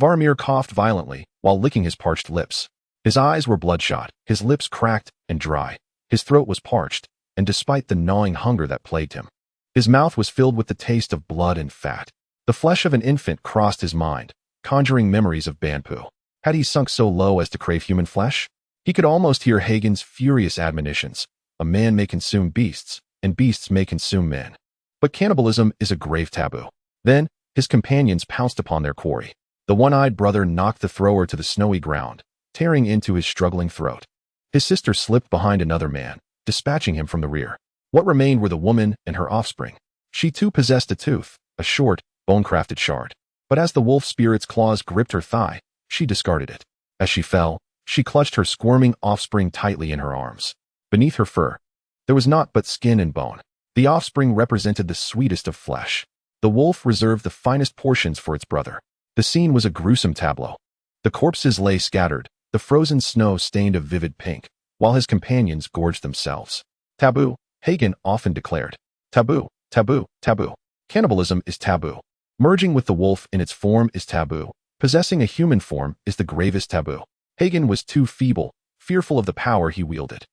Varamir coughed violently while licking his parched lips. His eyes were bloodshot, his lips cracked and dry. His throat was parched, and despite the gnawing hunger that plagued him, his mouth was filled with the taste of blood and fat. The flesh of an infant crossed his mind, conjuring memories of Banpu. Had he sunk so low as to crave human flesh? He could almost hear Hagen's furious admonitions. A man may consume beasts, and beasts may consume men. But cannibalism is a grave taboo. Then, his companions pounced upon their quarry. The one-eyed brother knocked the thrower to the snowy ground, tearing into his struggling throat. His sister slipped behind another man, dispatching him from the rear. What remained were the woman and her offspring. She too possessed a tooth, a short, bone-crafted shard. But as the wolf spirit's claws gripped her thigh, she discarded it. As she fell, she clutched her squirming offspring tightly in her arms. Beneath her fur, there was naught but skin and bone. The offspring represented the sweetest of flesh. The wolf reserved the finest portions for its brother. The scene was a gruesome tableau. The corpses lay scattered, the frozen snow stained a vivid pink, while his companions gorged themselves. Taboo, Hagen often declared. Taboo, taboo, taboo. Cannibalism is taboo. Merging with the wolf in its form is taboo. Possessing a human form is the gravest taboo. Hagen was too feeble, fearful of the power he wielded.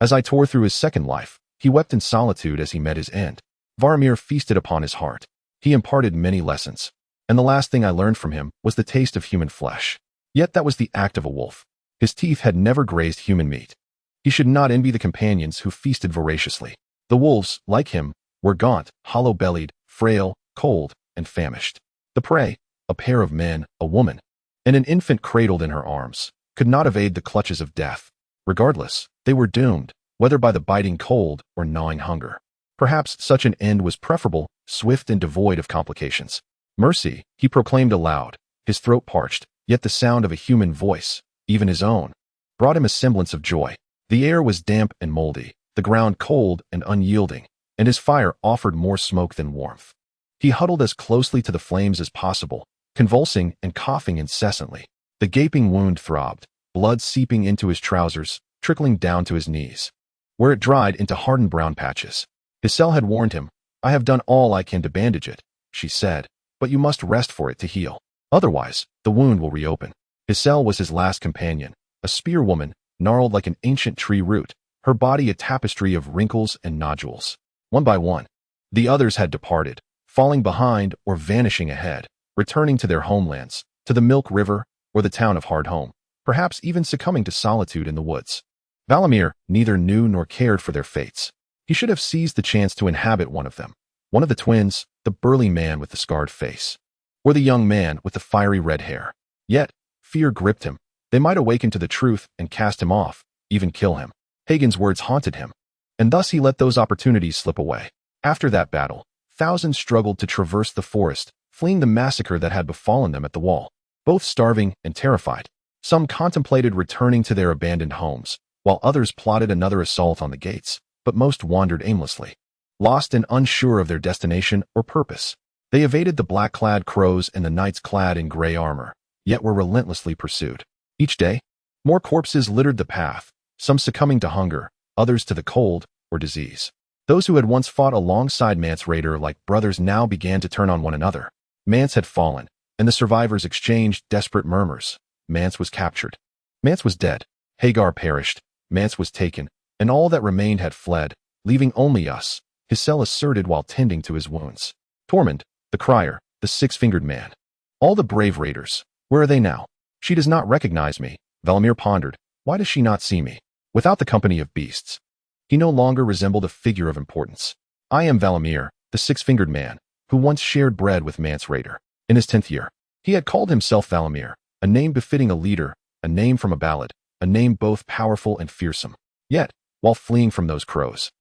As I tore through his second life, he wept in solitude as he met his end. Varamir feasted upon his heart. He imparted many lessons, and the last thing I learned from him was the taste of human flesh. Yet that was the act of a wolf. His teeth had never grazed human meat. He should not envy the companions who feasted voraciously. The wolves, like him, were gaunt, hollow-bellied, frail, cold, and famished. The prey, a pair of men, a woman, and an infant cradled in her arms, could not evade the clutches of death. Regardless, they were doomed, whether by the biting cold or gnawing hunger. Perhaps such an end was preferable, swift and devoid of complications. Mercy, he proclaimed aloud, his throat parched, yet the sound of a human voice, even his own, brought him a semblance of joy. The air was damp and moldy, the ground cold and unyielding, and his fire offered more smoke than warmth. He huddled as closely to the flames as possible, convulsing and coughing incessantly. The gaping wound throbbed, blood seeping into his trousers, trickling down to his knees, where it dried into hardened brown patches. His cell had warned him, "I have done all I can to bandage it," she said, "but you must rest for it to heal. Otherwise, the wound will reopen." His cell was his last companion, a spearwoman, gnarled like an ancient tree root, her body a tapestry of wrinkles and nodules. One by one, the others had departed, falling behind or vanishing ahead, returning to their homelands, to the Milk River or the town of Hardhome, perhaps even succumbing to solitude in the woods. Valamir neither knew nor cared for their fates. He should have seized the chance to inhabit one of them, one of the twins, the burly man with the scarred face, or the young man with the fiery red hair. Yet, fear gripped him. They might awaken to the truth and cast him off, even kill him. Hagen's words haunted him, and thus he let those opportunities slip away. After that battle, thousands struggled to traverse the forest, fleeing the massacre that had befallen them at the wall, both starving and terrified. Some contemplated returning to their abandoned homes, while others plotted another assault on the gates, but most wandered aimlessly, lost and unsure of their destination or purpose. They evaded the black-clad crows and the knights clad in gray armor, yet were relentlessly pursued. Each day, more corpses littered the path, some succumbing to hunger, others to the cold or disease. Those who had once fought alongside Mance Rayder like brothers now began to turn on one another. Mance had fallen, and the survivors exchanged desperate murmurs. Mance was captured. Mance was dead. Hagar perished. Mance was taken, and all that remained had fled, leaving only us, his cell asserted while tending to his wounds. Tormund, the crier, the six-fingered man. All the brave raiders, where are they now? She does not recognize me, Valamir pondered. Why does she not see me? Without the company of beasts, he no longer resembled a figure of importance. I am Valamir, the six-fingered man, who once shared bread with Mance Rayder. In his 10th year, he had called himself Valamir, a name befitting a leader, a name from a ballad, a name both powerful and fearsome. Yet, while fleeing from those crows,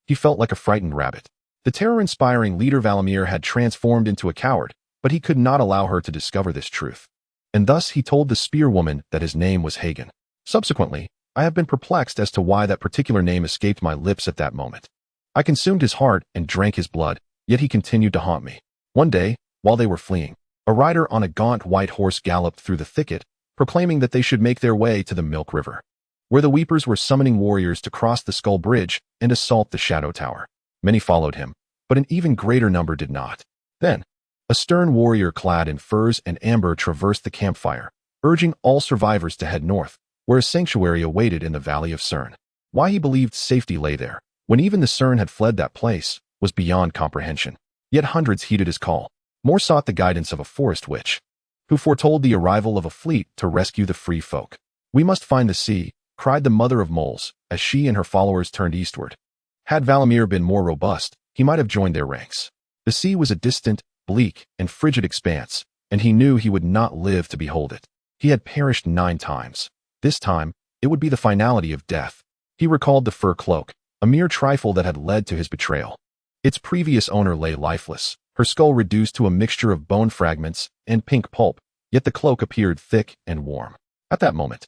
he felt like a frightened rabbit. The terror-inspiring leader Valamir had transformed into a coward, but he could not allow her to discover this truth. And thus he told the spearwoman that his name was Hagen. Subsequently, I have been perplexed as to why that particular name escaped my lips at that moment. I consumed his heart and drank his blood, yet he continued to haunt me. One day, while they were fleeing, a rider on a gaunt white horse galloped through the thicket, proclaiming that they should make their way to the Milk River, where the Weepers were summoning warriors to cross the Skull Bridge and assault the Shadow Tower. Many followed him, but an even greater number did not. Then, a stern warrior clad in furs and amber traversed the campfire, urging all survivors to head north, where a sanctuary awaited in the Valley of Cern. Why he believed safety lay there, when even the Cern had fled that place, was beyond comprehension. Yet hundreds heeded his call. More sought the guidance of a forest witch, who foretold the arrival of a fleet to rescue the free folk. "We must find the sea," cried the mother of moles, as she and her followers turned eastward. Had Valamir been more robust, he might have joined their ranks. The sea was a distant, bleak, and frigid expanse, and he knew he would not live to behold it. He had perished 9 times. This time, it would be the finality of death. He recalled the fur cloak, a mere trifle that had led to his betrayal. Its previous owner lay lifeless, her skull reduced to a mixture of bone fragments and pink pulp, yet the cloak appeared thick and warm. At that moment,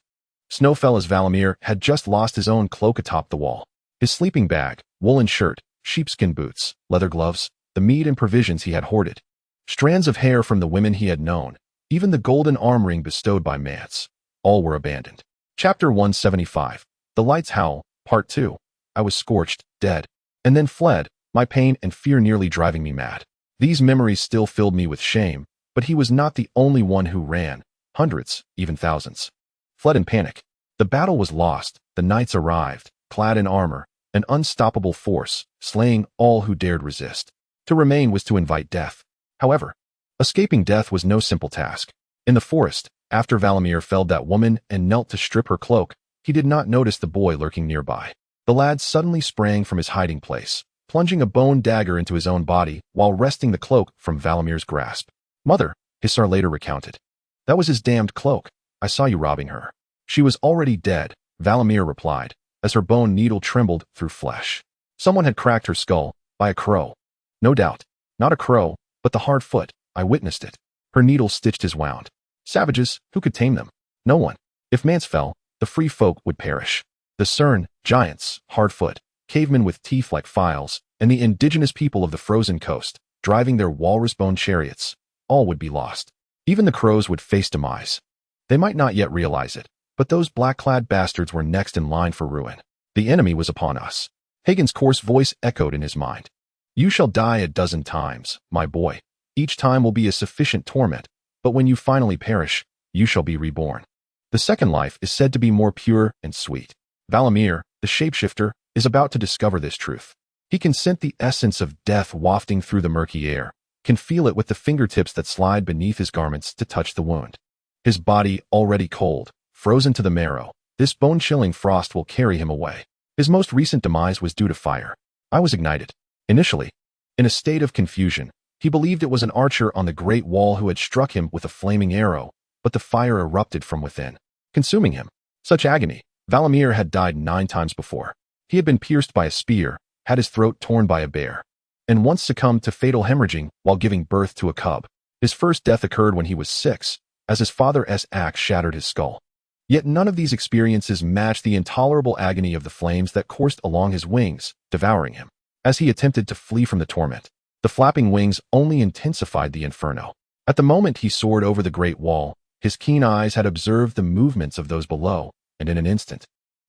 snow fell as Valamir had just lost his own cloak atop the wall. His sleeping bag, woolen shirt, sheepskin boots, leather gloves, the meat and provisions he had hoarded, strands of hair from the women he had known, even the golden arm ring bestowed by Mance, all were abandoned. Chapter 175. The Lights Howl, Part 2. I was scorched, dead, and then fled, my pain and fear nearly driving me mad. These memories still filled me with shame, but he was not the only one who ran. Hundreds, even thousands, fled in panic. The battle was lost. The knights arrived, clad in armor, an unstoppable force, slaying all who dared resist. To remain was to invite death. However, escaping death was no simple task. In the forest, after Valamir felled that woman and knelt to strip her cloak, he did not notice the boy lurking nearby. The lad suddenly sprang from his hiding place, plunging a bone dagger into his own body while wresting the cloak from Valamir's grasp. "Mother," Hissar later recounted. "That was his damned cloak. I saw you robbing her." "She was already dead," Valamir replied, as her bone needle trembled through flesh. "Someone had cracked her skull, by a crow." "No doubt. Not a crow, but the hard foot. I witnessed it. Her needle stitched his wound. Savages, who could tame them? No one. If Mance fell, the free folk would perish. The Cern, giants, hard-foot, cavemen with teeth like files, and the indigenous people of the frozen coast, driving their walrus-bone chariots, all would be lost. Even the crows would face demise. They might not yet realize it, but those black-clad bastards were next in line for ruin. The enemy was upon us. Hagen's coarse voice echoed in his mind. "You shall die 12 times, my boy. Each time will be a sufficient torment, but when you finally perish, you shall be reborn." The second life is said to be more pure and sweet. Valamir, the shapeshifter, is about to discover this truth. He can scent the essence of death wafting through the murky air, can feel it with the fingertips that slide beneath his garments to touch the wound. His body already cold, frozen to the marrow, this bone-chilling frost will carry him away. His most recent demise was due to fire. I was ignited. Initially, in a state of confusion, he believed it was an archer on the Great Wall who had struck him with a flaming arrow, but the fire erupted from within, consuming him. Such agony. Valamir had died 9 times before. He had been pierced by a spear, had his throat torn by a bear, and once succumbed to fatal hemorrhaging while giving birth to a cub. His first death occurred when he was 6, as his father's axe shattered his skull. Yet none of these experiences matched the intolerable agony of the flames that coursed along his wings, devouring him. As he attempted to flee from the torment, the flapping wings only intensified the inferno. At the moment he soared over the Great Wall, his keen eyes had observed the movements of those below, and in an instant,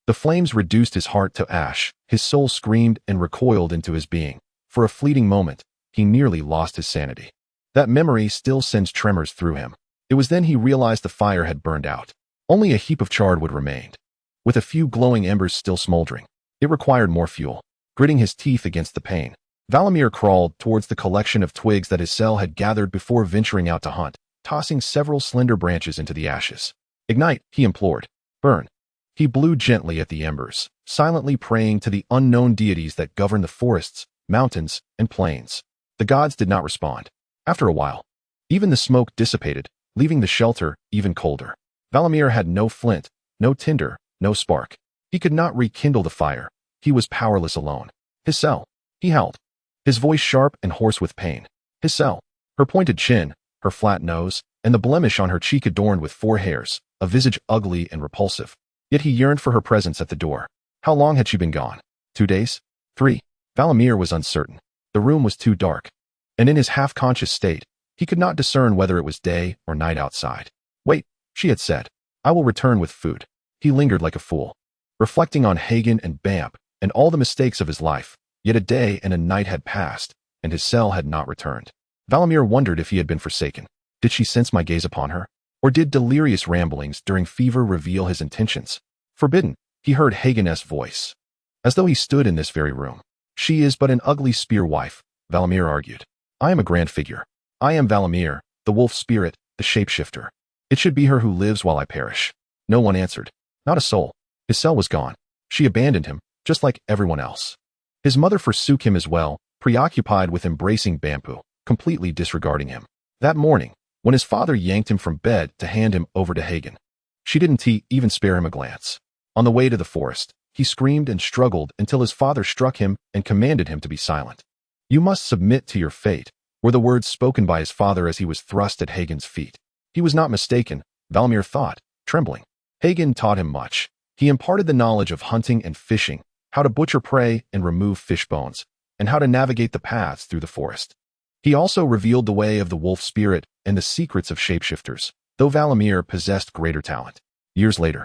the flames reduced his heart to ash, his soul screamed and recoiled into his being. For a fleeting moment, he nearly lost his sanity. That memory still sends tremors through him. It was then he realized the fire had burned out. Only a heap of charred wood remained, with a few glowing embers still smoldering. It required more fuel. Gritting his teeth against the pain, Valamir crawled towards the collection of twigs that his cell had gathered before venturing out to hunt, tossing several slender branches into the ashes. "Ignite," he implored. "Burn." He blew gently at the embers, silently praying to the unknown deities that govern the forests, mountains, and plains. The gods did not respond. After a while, even the smoke dissipated, leaving the shelter even colder. Valamir had no flint, no tinder, no spark. He could not rekindle the fire. He was powerless alone. His cell. He held. His voice sharp and hoarse with pain. His cell. Her pointed chin, her flat nose, and the blemish on her cheek adorned with 4 hairs, a visage ugly and repulsive. Yet he yearned for her presence at the door. How long had she been gone? 2 days? 3? Valamir was uncertain. The room was too dark, and in his half-conscious state, he could not discern whether it was day or night outside. "Wait," she had said. "I will return with food." He lingered like a fool, reflecting on Hagen and Bamp and all the mistakes of his life. Yet a day and a night had passed, and his cell had not returned. Valamir wondered if he had been forsaken. Did she sense my gaze upon her? Or did delirious ramblings during fever reveal his intentions? Forbidden, he heard Hagen's voice, as though he stood in this very room. "She is but an ugly spear wife," Valamir argued. "I am a grand figure. I am Valamir, the wolf spirit, the shapeshifter. It should be her who lives while I perish." No one answered. Not a soul. His cell was gone. She abandoned him, just like everyone else. His mother forsook him as well, preoccupied with embracing Bampu, completely disregarding him. That morning, when his father yanked him from bed to hand him over to Hagen, she didn't even spare him a glance. On the way to the forest, he screamed and struggled until his father struck him and commanded him to be silent. "You must submit to your fate," were the words spoken by his father as he was thrust at Hagen's feet. He was not mistaken, Valamir thought, trembling. Hagen taught him much. He imparted the knowledge of hunting and fishing, how to butcher prey and remove fish bones, and how to navigate the paths through the forest. He also revealed the way of the wolf spirit and the secrets of shapeshifters, though Valamir possessed greater talent. Years later,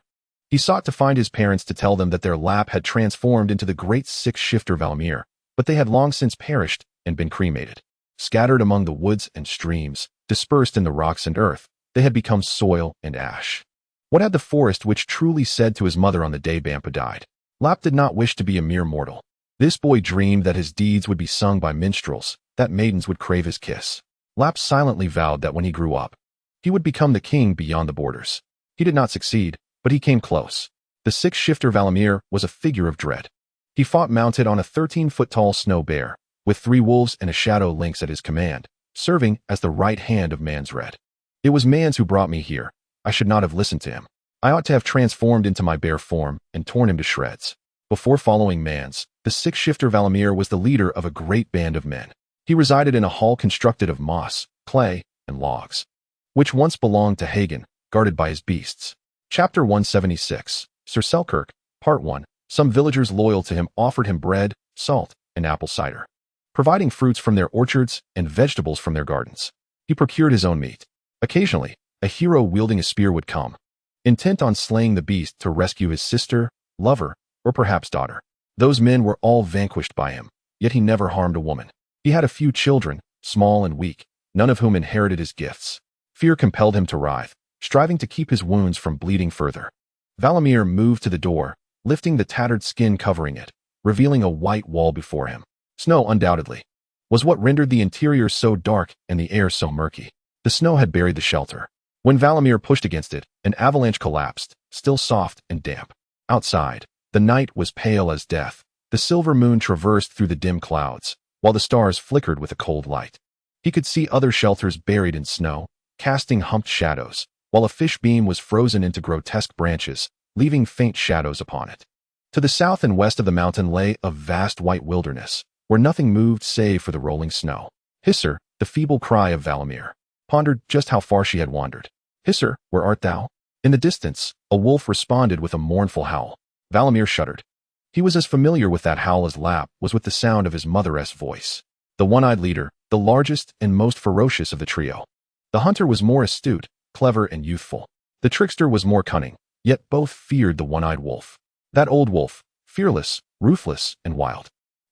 he sought to find his parents to tell them that their lap had transformed into the great six-shifter Valamir, but they had long since perished and been cremated. Scattered among the woods and streams, dispersed in the rocks and earth, they had become soil and ash. What had the forest which truly said to his mother on the day Bampa died? Lap did not wish to be a mere mortal. This boy dreamed that his deeds would be sung by minstrels, that maidens would crave his kiss. Lap silently vowed that when he grew up, he would become the king beyond the borders. He did not succeed, but he came close. The six-shifter Valamir was a figure of dread. He fought mounted on a 13-foot-tall snow bear, with 3 wolves and a shadow lynx at his command, serving as the right hand of Mansred. It was Mans who brought me here. I should not have listened to him. I ought to have transformed into my bear form and torn him to shreds. Before following Mans, the six-shifter Valamir was the leader of a great band of men. He resided in a hall constructed of moss, clay, and logs, which once belonged to Hagen, guarded by his beasts. Chapter 176, Sir Selkirk, Part 1. Some villagers loyal to him offered him bread, salt, and apple cider, providing fruits from their orchards and vegetables from their gardens. He procured his own meat. Occasionally, a hero wielding a spear would come, intent on slaying the beast to rescue his sister, lover, or perhaps daughter. Those men were all vanquished by him, yet he never harmed a woman. He had a few children, small and weak, none of whom inherited his gifts. Fear compelled him to writhe, striving to keep his wounds from bleeding further. Valamir moved to the door, lifting the tattered skin covering it, revealing a white wall before him. Snow, undoubtedly, was what rendered the interior so dark and the air so murky. The snow had buried the shelter. When Valamir pushed against it, an avalanche collapsed, still soft and damp. Outside, the night was pale as death. The silver moon traversed through the dim clouds, while the stars flickered with a cold light. He could see other shelters buried in snow, casting humped shadows, while a fish beam was frozen into grotesque branches, leaving faint shadows upon it. To the south and west of the mountain lay a vast white wilderness, where nothing moved save for the rolling snow. Hisser, the feeble cry of Valamir, pondered just how far she had wandered. Hisser, where art thou? In the distance, a wolf responded with a mournful howl. Valamir shuddered. He was as familiar with that howl as Lap was with the sound of his mother's voice. The one-eyed leader, the largest and most ferocious of the trio. The hunter was more astute, clever, and youthful. The trickster was more cunning, yet both feared the one-eyed wolf. That old wolf, fearless, ruthless, and wild.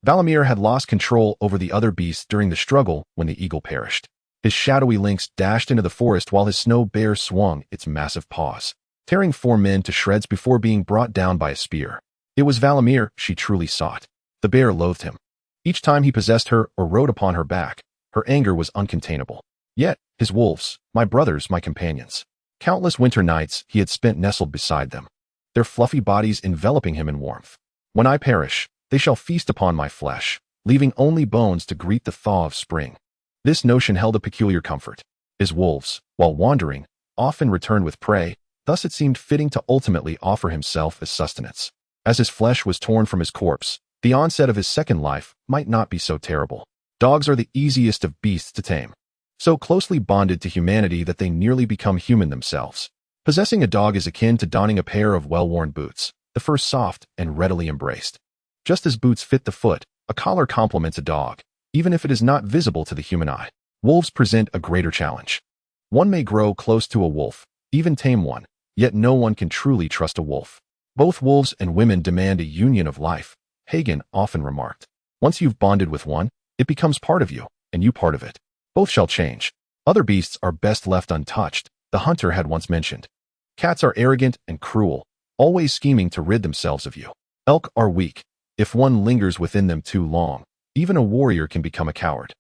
Valamir had lost control over the other beasts during the struggle when the eagle perished. His shadowy lynx dashed into the forest while his snow bear swung its massive paws, tearing 4 men to shreds before being brought down by a spear. It was Valamir she truly sought. The bear loathed him. Each time he possessed her or rode upon her back, her anger was uncontainable. Yet, his wolves, my brothers, my companions. Countless winter nights he had spent nestled beside them, their fluffy bodies enveloping him in warmth. When I perish, they shall feast upon my flesh, leaving only bones to greet the thaw of spring. This notion held a peculiar comfort. His wolves, while wandering, often returned with prey, thus it seemed fitting to ultimately offer himself as sustenance. As his flesh was torn from his corpse, the onset of his second life might not be so terrible. Dogs are the easiest of beasts to tame, so closely bonded to humanity that they nearly become human themselves. Possessing a dog is akin to donning a pair of well-worn boots, the first soft and readily embraced. Just as boots fit the foot, a collar complements a dog, even if it is not visible to the human eye. Wolves present a greater challenge. One may grow close to a wolf, even tame one, yet no one can truly trust a wolf. Both wolves and women demand a union of life, Hagen often remarked. Once you've bonded with one, it becomes part of you, and you part of it. Both shall change. Other beasts are best left untouched, the hunter had once mentioned. Cats are arrogant and cruel, always scheming to rid themselves of you. Elk are weak. If one lingers within them too long, even a warrior can become a coward.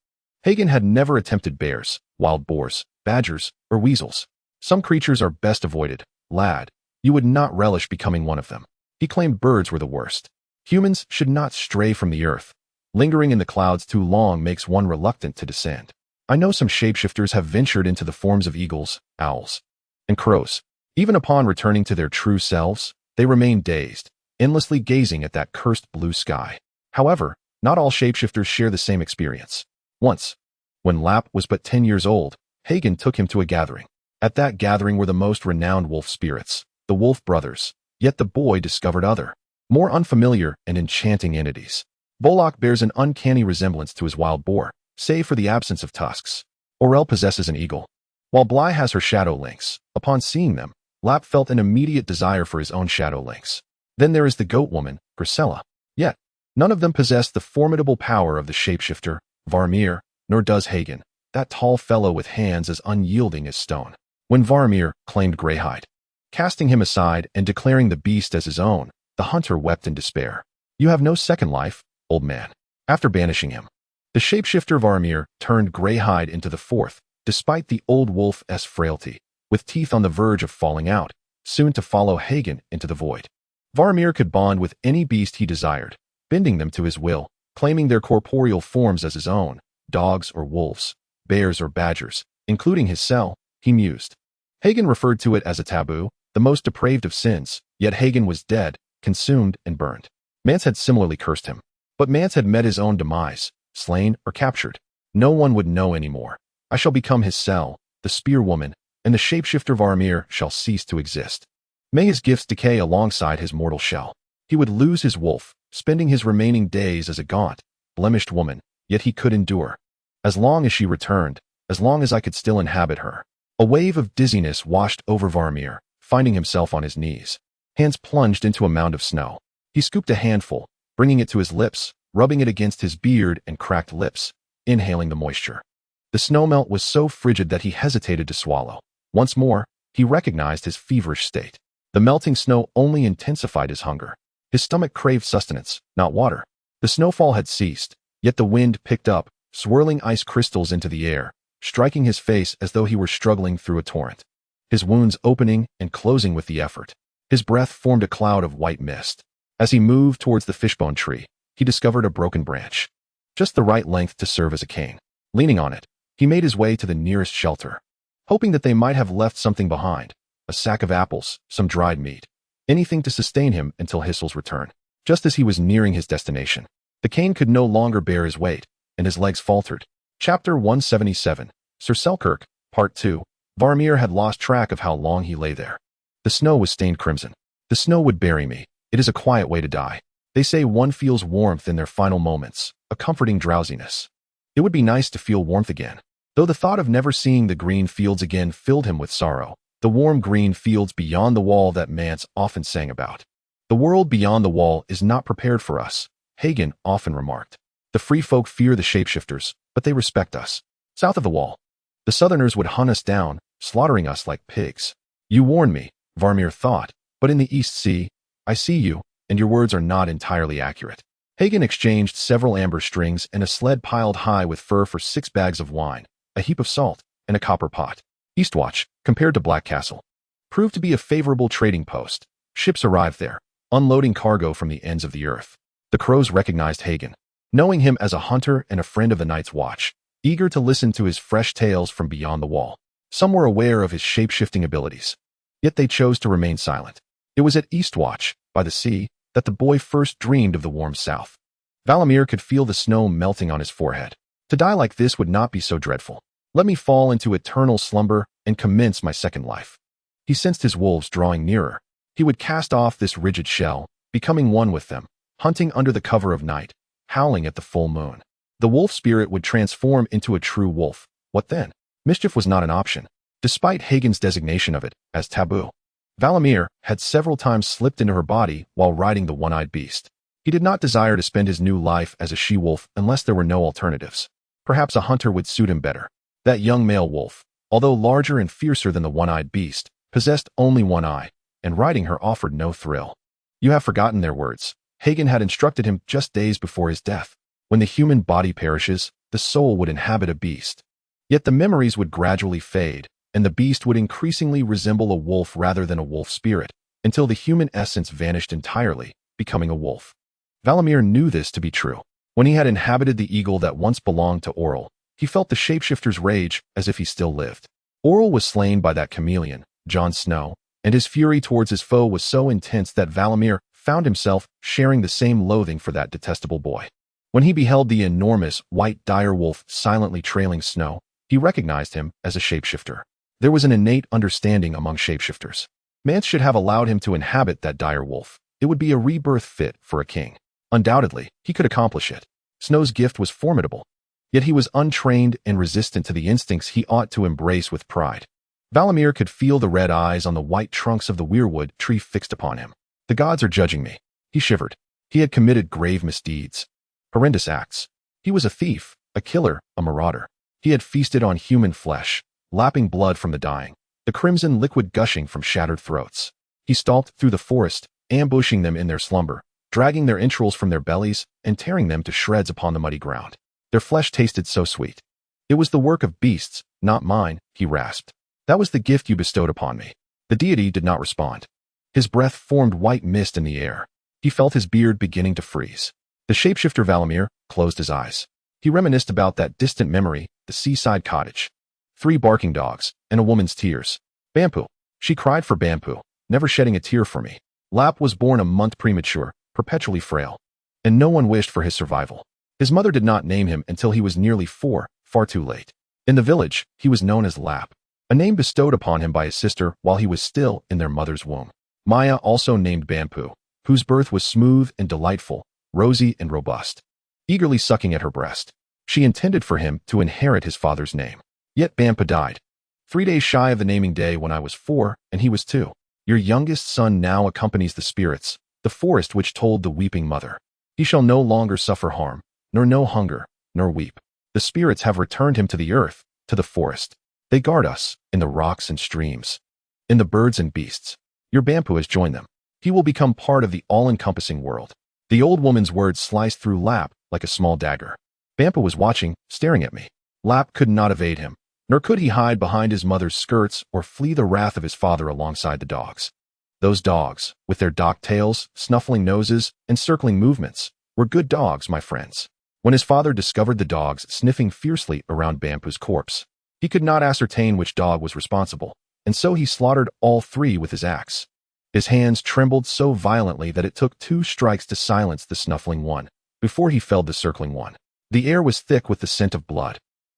Hagen had never attempted bears, wild boars, badgers, or weasels. Some creatures are best avoided. Lad, you would not relish becoming one of them. He claimed birds were the worst. Humans should not stray from the earth. Lingering in the clouds too long makes one reluctant to descend. I know some shapeshifters have ventured into the forms of eagles, owls, and crows. Even upon returning to their true selves, they remain dazed, endlessly gazing at that cursed blue sky. However, not all shapeshifters share the same experience. Once, when Lap was but 10 years old, Hagen took him to a gathering. At that gathering were the most renowned wolf spirits, the Wolf Brothers, yet the boy discovered other, more unfamiliar and enchanting entities. Bolak bears an uncanny resemblance to his wild boar, save for the absence of tusks. Orel possesses an eagle, while Bly has her shadow lynx. Upon seeing them, Lap felt an immediate desire for his own shadow lynx. Then there is the goat woman, Grisella. Yet, none of them possess the formidable power of the shapeshifter, Varmir, nor does Hagen, that tall fellow with hands as unyielding as stone. When Varmir claimed Greyhide, casting him aside and declaring the beast as his own, the hunter wept in despair. You have no second life, old man. After banishing him, the shapeshifter Varmir turned Greyhide into the fourth, despite the old wolf's frailty, with teeth on the verge of falling out, soon to follow Hagen into the void. Varmir could bond with any beast he desired, bending them to his will, claiming their corporeal forms as his own, dogs or wolves, bears or badgers, including his cell, he mused. Hagen referred to it as a taboo, the most depraved of sins, yet Hagen was dead, consumed and burned. Mance had similarly cursed him. But Mance had met his own demise, slain or captured. No one would know anymore. I shall become his cell, the spearwoman, and the shapeshifter Varamir shall cease to exist. May his gifts decay alongside his mortal shell. He would lose his wolf, spending his remaining days as a gaunt, blemished woman, yet he could endure. As long as she returned, as long as I could still inhabit her. A wave of dizziness washed over Varamir, finding himself on his knees. Hands plunged into a mound of snow. He scooped a handful, bringing it to his lips, rubbing it against his beard and cracked lips, inhaling the moisture. The snowmelt was so frigid that he hesitated to swallow. Once more, he recognized his feverish state. The melting snow only intensified his hunger. His stomach craved sustenance, not water. The snowfall had ceased, yet the wind picked up, swirling ice crystals into the air, striking his face as though he were struggling through a torrent. His wounds opening and closing with the effort. His breath formed a cloud of white mist. As he moved towards the fishbone tree, he discovered a broken branch, just the right length to serve as a cane. Leaning on it, he made his way to the nearest shelter, hoping that they might have left something behind, a sack of apples, some dried meat, anything to sustain him until Hissel's return. Just as he was nearing his destination, the cane could no longer bear his weight, and his legs faltered. Chapter 177, Sir Selkirk, Part 2. Varamir had lost track of how long he lay there. The snow was stained crimson. The snow would bury me. It is a quiet way to die. They say one feels warmth in their final moments, a comforting drowsiness. It would be nice to feel warmth again. Though the thought of never seeing the green fields again filled him with sorrow, the warm green fields beyond the wall that Mance often sang about. The world beyond the wall is not prepared for us, Hagen often remarked. The free folk fear the shapeshifters, but they respect us. South of the wall, the southerners would hunt us down, slaughtering us like pigs. You warned me, Varamir thought, but in the East Sea, I see you, and your words are not entirely accurate. Hagen exchanged several amber strings and a sled piled high with fur for 6 bags of wine, a heap of salt, and a copper pot. Eastwatch, compared to Black Castle, proved to be a favorable trading post. Ships arrived there, unloading cargo from the ends of the earth. The crows recognized Hagen, knowing him as a hunter and a friend of the Night's Watch, eager to listen to his fresh tales from beyond the wall. Some were aware of his shape-shifting abilities, yet they chose to remain silent. It was at Eastwatch, by the sea, that the boy first dreamed of the warm south. Valamir could feel the snow melting on his forehead. To die like this would not be so dreadful. Let me fall into eternal slumber and commence my second life. He sensed his wolves drawing nearer. He would cast off this rigid shell, becoming one with them, hunting under the cover of night, howling at the full moon. The wolf spirit would transform into a true wolf. What then? Mischief was not an option, despite Hagen's designation of it as taboo. Valamir had several times slipped into her body while riding the one-eyed beast. He did not desire to spend his new life as a she-wolf unless there were no alternatives. Perhaps a hunter would suit him better. That young male wolf, although larger and fiercer than the one-eyed beast, possessed only one eye, and riding her offered no thrill. You have forgotten their words. Hagen had instructed him just days before his death. When the human body perishes, the soul would inhabit a beast. Yet the memories would gradually fade, and the beast would increasingly resemble a wolf rather than a wolf spirit, until the human essence vanished entirely, becoming a wolf. Valamir knew this to be true. When he had inhabited the eagle that once belonged to Auril, he felt the shapeshifter's rage as if he still lived. Auril was slain by that chameleon, Jon Snow, and his fury towards his foe was so intense that Valamir found himself sharing the same loathing for that detestable boy. When he beheld the enormous, white direwolf silently trailing Snow, he recognized him as a shapeshifter. There was an innate understanding among shapeshifters. Mance should have allowed him to inhabit that direwolf. It would be a rebirth fit for a king. Undoubtedly, he could accomplish it. Snow's gift was formidable. Yet he was untrained and resistant to the instincts he ought to embrace with pride. Valamir could feel the red eyes on the white trunks of the weirwood tree fixed upon him. The gods are judging me. He shivered. He had committed grave misdeeds. Horrendous acts. He was a thief, a killer, a marauder. He had feasted on human flesh, lapping blood from the dying, the crimson liquid gushing from shattered throats. He stalked through the forest, ambushing them in their slumber, dragging their entrails from their bellies and tearing them to shreds upon the muddy ground. Their flesh tasted so sweet. It was the work of beasts, not mine, he rasped. That was the gift you bestowed upon me. The deity did not respond. His breath formed white mist in the air. He felt his beard beginning to freeze. The shapeshifter Valamir closed his eyes. He reminisced about that distant memory, the seaside cottage. 3 barking dogs, and a woman's tears. Bampu. She cried for Bampu, never shedding a tear for me. Lap was born a month premature, perpetually frail. And no one wished for his survival. His mother did not name him until he was nearly 4, far too late. In the village, he was known as Lap, a name bestowed upon him by his sister while he was still in their mother's womb. Maya also named Bampu, whose birth was smooth and delightful, rosy and robust. Eagerly sucking at her breast, she intended for him to inherit his father's name. Yet Bampu died 3 days shy of the naming day when I was 4 and he was 2. Your youngest son now accompanies the spirits, the forest which told the weeping mother. He shall no longer suffer harm, nor know hunger, nor weep. The spirits have returned him to the earth, to the forest. They guard us, in the rocks and streams, in the birds and beasts. Your Bampu has joined them. He will become part of the all-encompassing world. The old woman's words sliced through Lap like a small dagger. Bampu was watching, staring at me. Lap could not evade him, nor could he hide behind his mother's skirts or flee the wrath of his father alongside the dogs. Those dogs, with their docked tails, snuffling noses, and circling movements, were good dogs, my friends. When his father discovered the dogs sniffing fiercely around Bampu's corpse, he could not ascertain which dog was responsible, and so he slaughtered all 3 with his axe. His hands trembled so violently that it took 2 strikes to silence the snuffling one, before he felled the circling one. The air was thick with the scent of blood.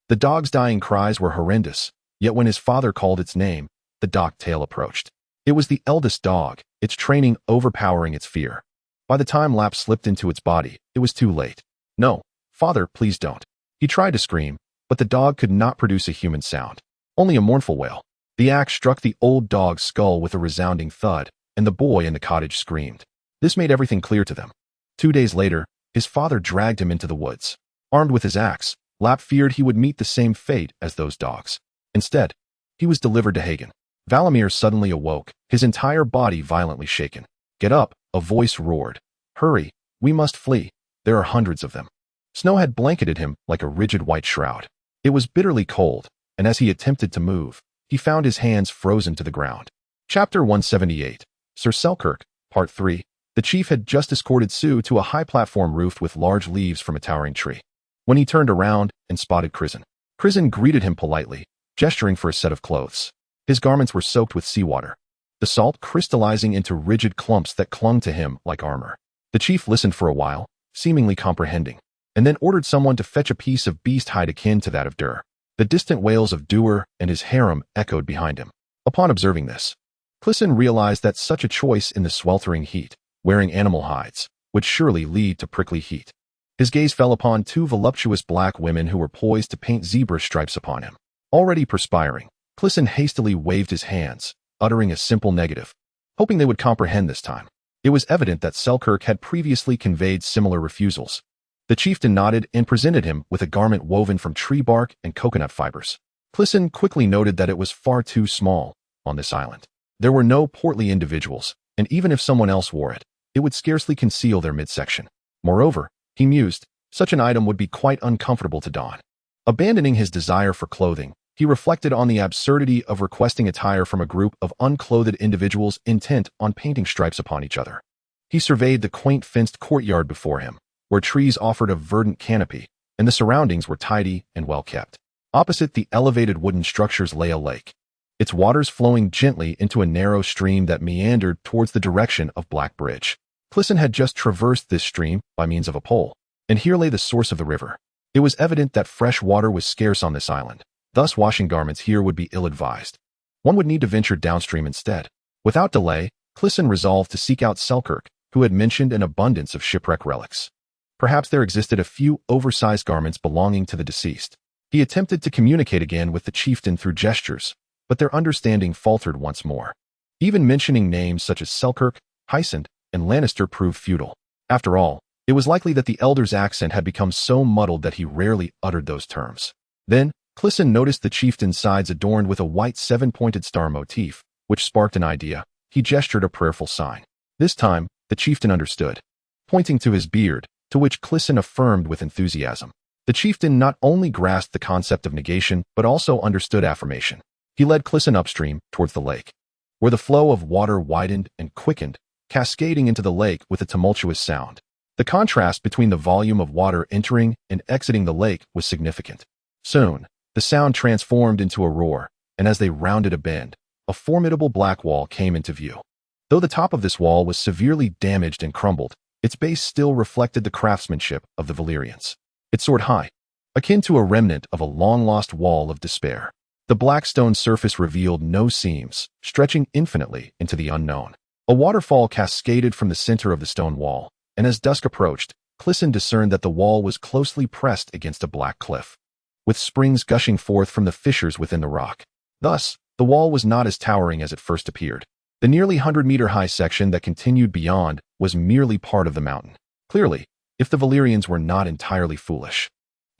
The dog's dying cries were horrendous, yet when his father called its name, the docked tail approached. It was the eldest dog, its training overpowering its fear. By the time Lap slipped into its body, it was too late. No, father, please don't. He tried to scream, but the dog could not produce a human sound, only a mournful wail. The axe struck the old dog's skull with a resounding thud, and the boy in the cottage screamed. This made everything clear to them. 2 days later, his father dragged him into the woods. Armed with his axe, Lap feared he would meet the same fate as those dogs. Instead, he was delivered to Hagen. Valamir suddenly awoke, his entire body violently shaken. Get up, a voice roared. Hurry, we must flee. There are hundreds of them. Snow had blanketed him like a rigid white shroud. It was bitterly cold, and as he attempted to move, he found his hands frozen to the ground. Chapter 178. Sir Selkirk, Part 3. The chief had just escorted Sue to a high platform roofed with large leaves from a towering tree. When he turned around and spotted Crisen, Crisen greeted him politely, gesturing for a set of clothes. His garments were soaked with seawater, the salt crystallizing into rigid clumps that clung to him like armor. The chief listened for a while, seemingly comprehending, and then ordered someone to fetch a piece of beast hide akin to that of Dur. The distant wails of Dur and his harem echoed behind him. Upon observing this, Crisen realized that such a choice in the sweltering heat, wearing animal hides, would surely lead to prickly heat. His gaze fell upon 2 voluptuous black women who were poised to paint zebra stripes upon him. Already perspiring, Crisen hastily waved his hands, uttering a simple negative, hoping they would comprehend this time. It was evident that Selkirk had previously conveyed similar refusals. The chieftain nodded and presented him with a garment woven from tree bark and coconut fibers. Crisen quickly noted that it was far too small on this island. There were no portly individuals, and even if someone else wore it, it would scarcely conceal their midsection. Moreover, he mused, such an item would be quite uncomfortable to don. Abandoning his desire for clothing, he reflected on the absurdity of requesting attire from a group of unclothed individuals intent on painting stripes upon each other. He surveyed the quaint fenced courtyard before him, where trees offered a verdant canopy, and the surroundings were tidy and well kept. Opposite the elevated wooden structures lay a lake, its waters flowing gently into a narrow stream that meandered towards the direction of Black Bridge. Crisen had just traversed this stream by means of a pole, and here lay the source of the river. It was evident that fresh water was scarce on this island, thus washing garments here would be ill-advised. One would need to venture downstream instead. Without delay, Crisen resolved to seek out Selkirk, who had mentioned an abundance of shipwreck relics. Perhaps there existed a few oversized garments belonging to the deceased. He attempted to communicate again with the chieftain through gestures, but their understanding faltered once more. Even mentioning names such as Selkirk, Hysand, and Lannister proved futile. After all, it was likely that the elder's accent had become so muddled that he rarely uttered those terms. Then, Crisen noticed the chieftain's sides adorned with a white 7-pointed star motif, which sparked an idea. He gestured a prayerful sign. This time, the chieftain understood, pointing to his beard, to which Crisen affirmed with enthusiasm. The chieftain not only grasped the concept of negation, but also understood affirmation. He led Crisen upstream towards the lake, where the flow of water widened and quickened, cascading into the lake with a tumultuous sound. The contrast between the volume of water entering and exiting the lake was significant. Soon, the sound transformed into a roar, and as they rounded a bend, a formidable black wall came into view. Though the top of this wall was severely damaged and crumbled, its base still reflected the craftsmanship of the Valyrians. It soared high, akin to a remnant of a long-lost wall of despair. The black stone surface revealed no seams, stretching infinitely into the unknown. A waterfall cascaded from the center of the stone wall, and as dusk approached, Crisen discerned that the wall was closely pressed against a black cliff, with springs gushing forth from the fissures within the rock. Thus, the wall was not as towering as it first appeared. The nearly 100-meter-high section that continued beyond was merely part of the mountain. Clearly, if the Valyrians were not entirely foolish,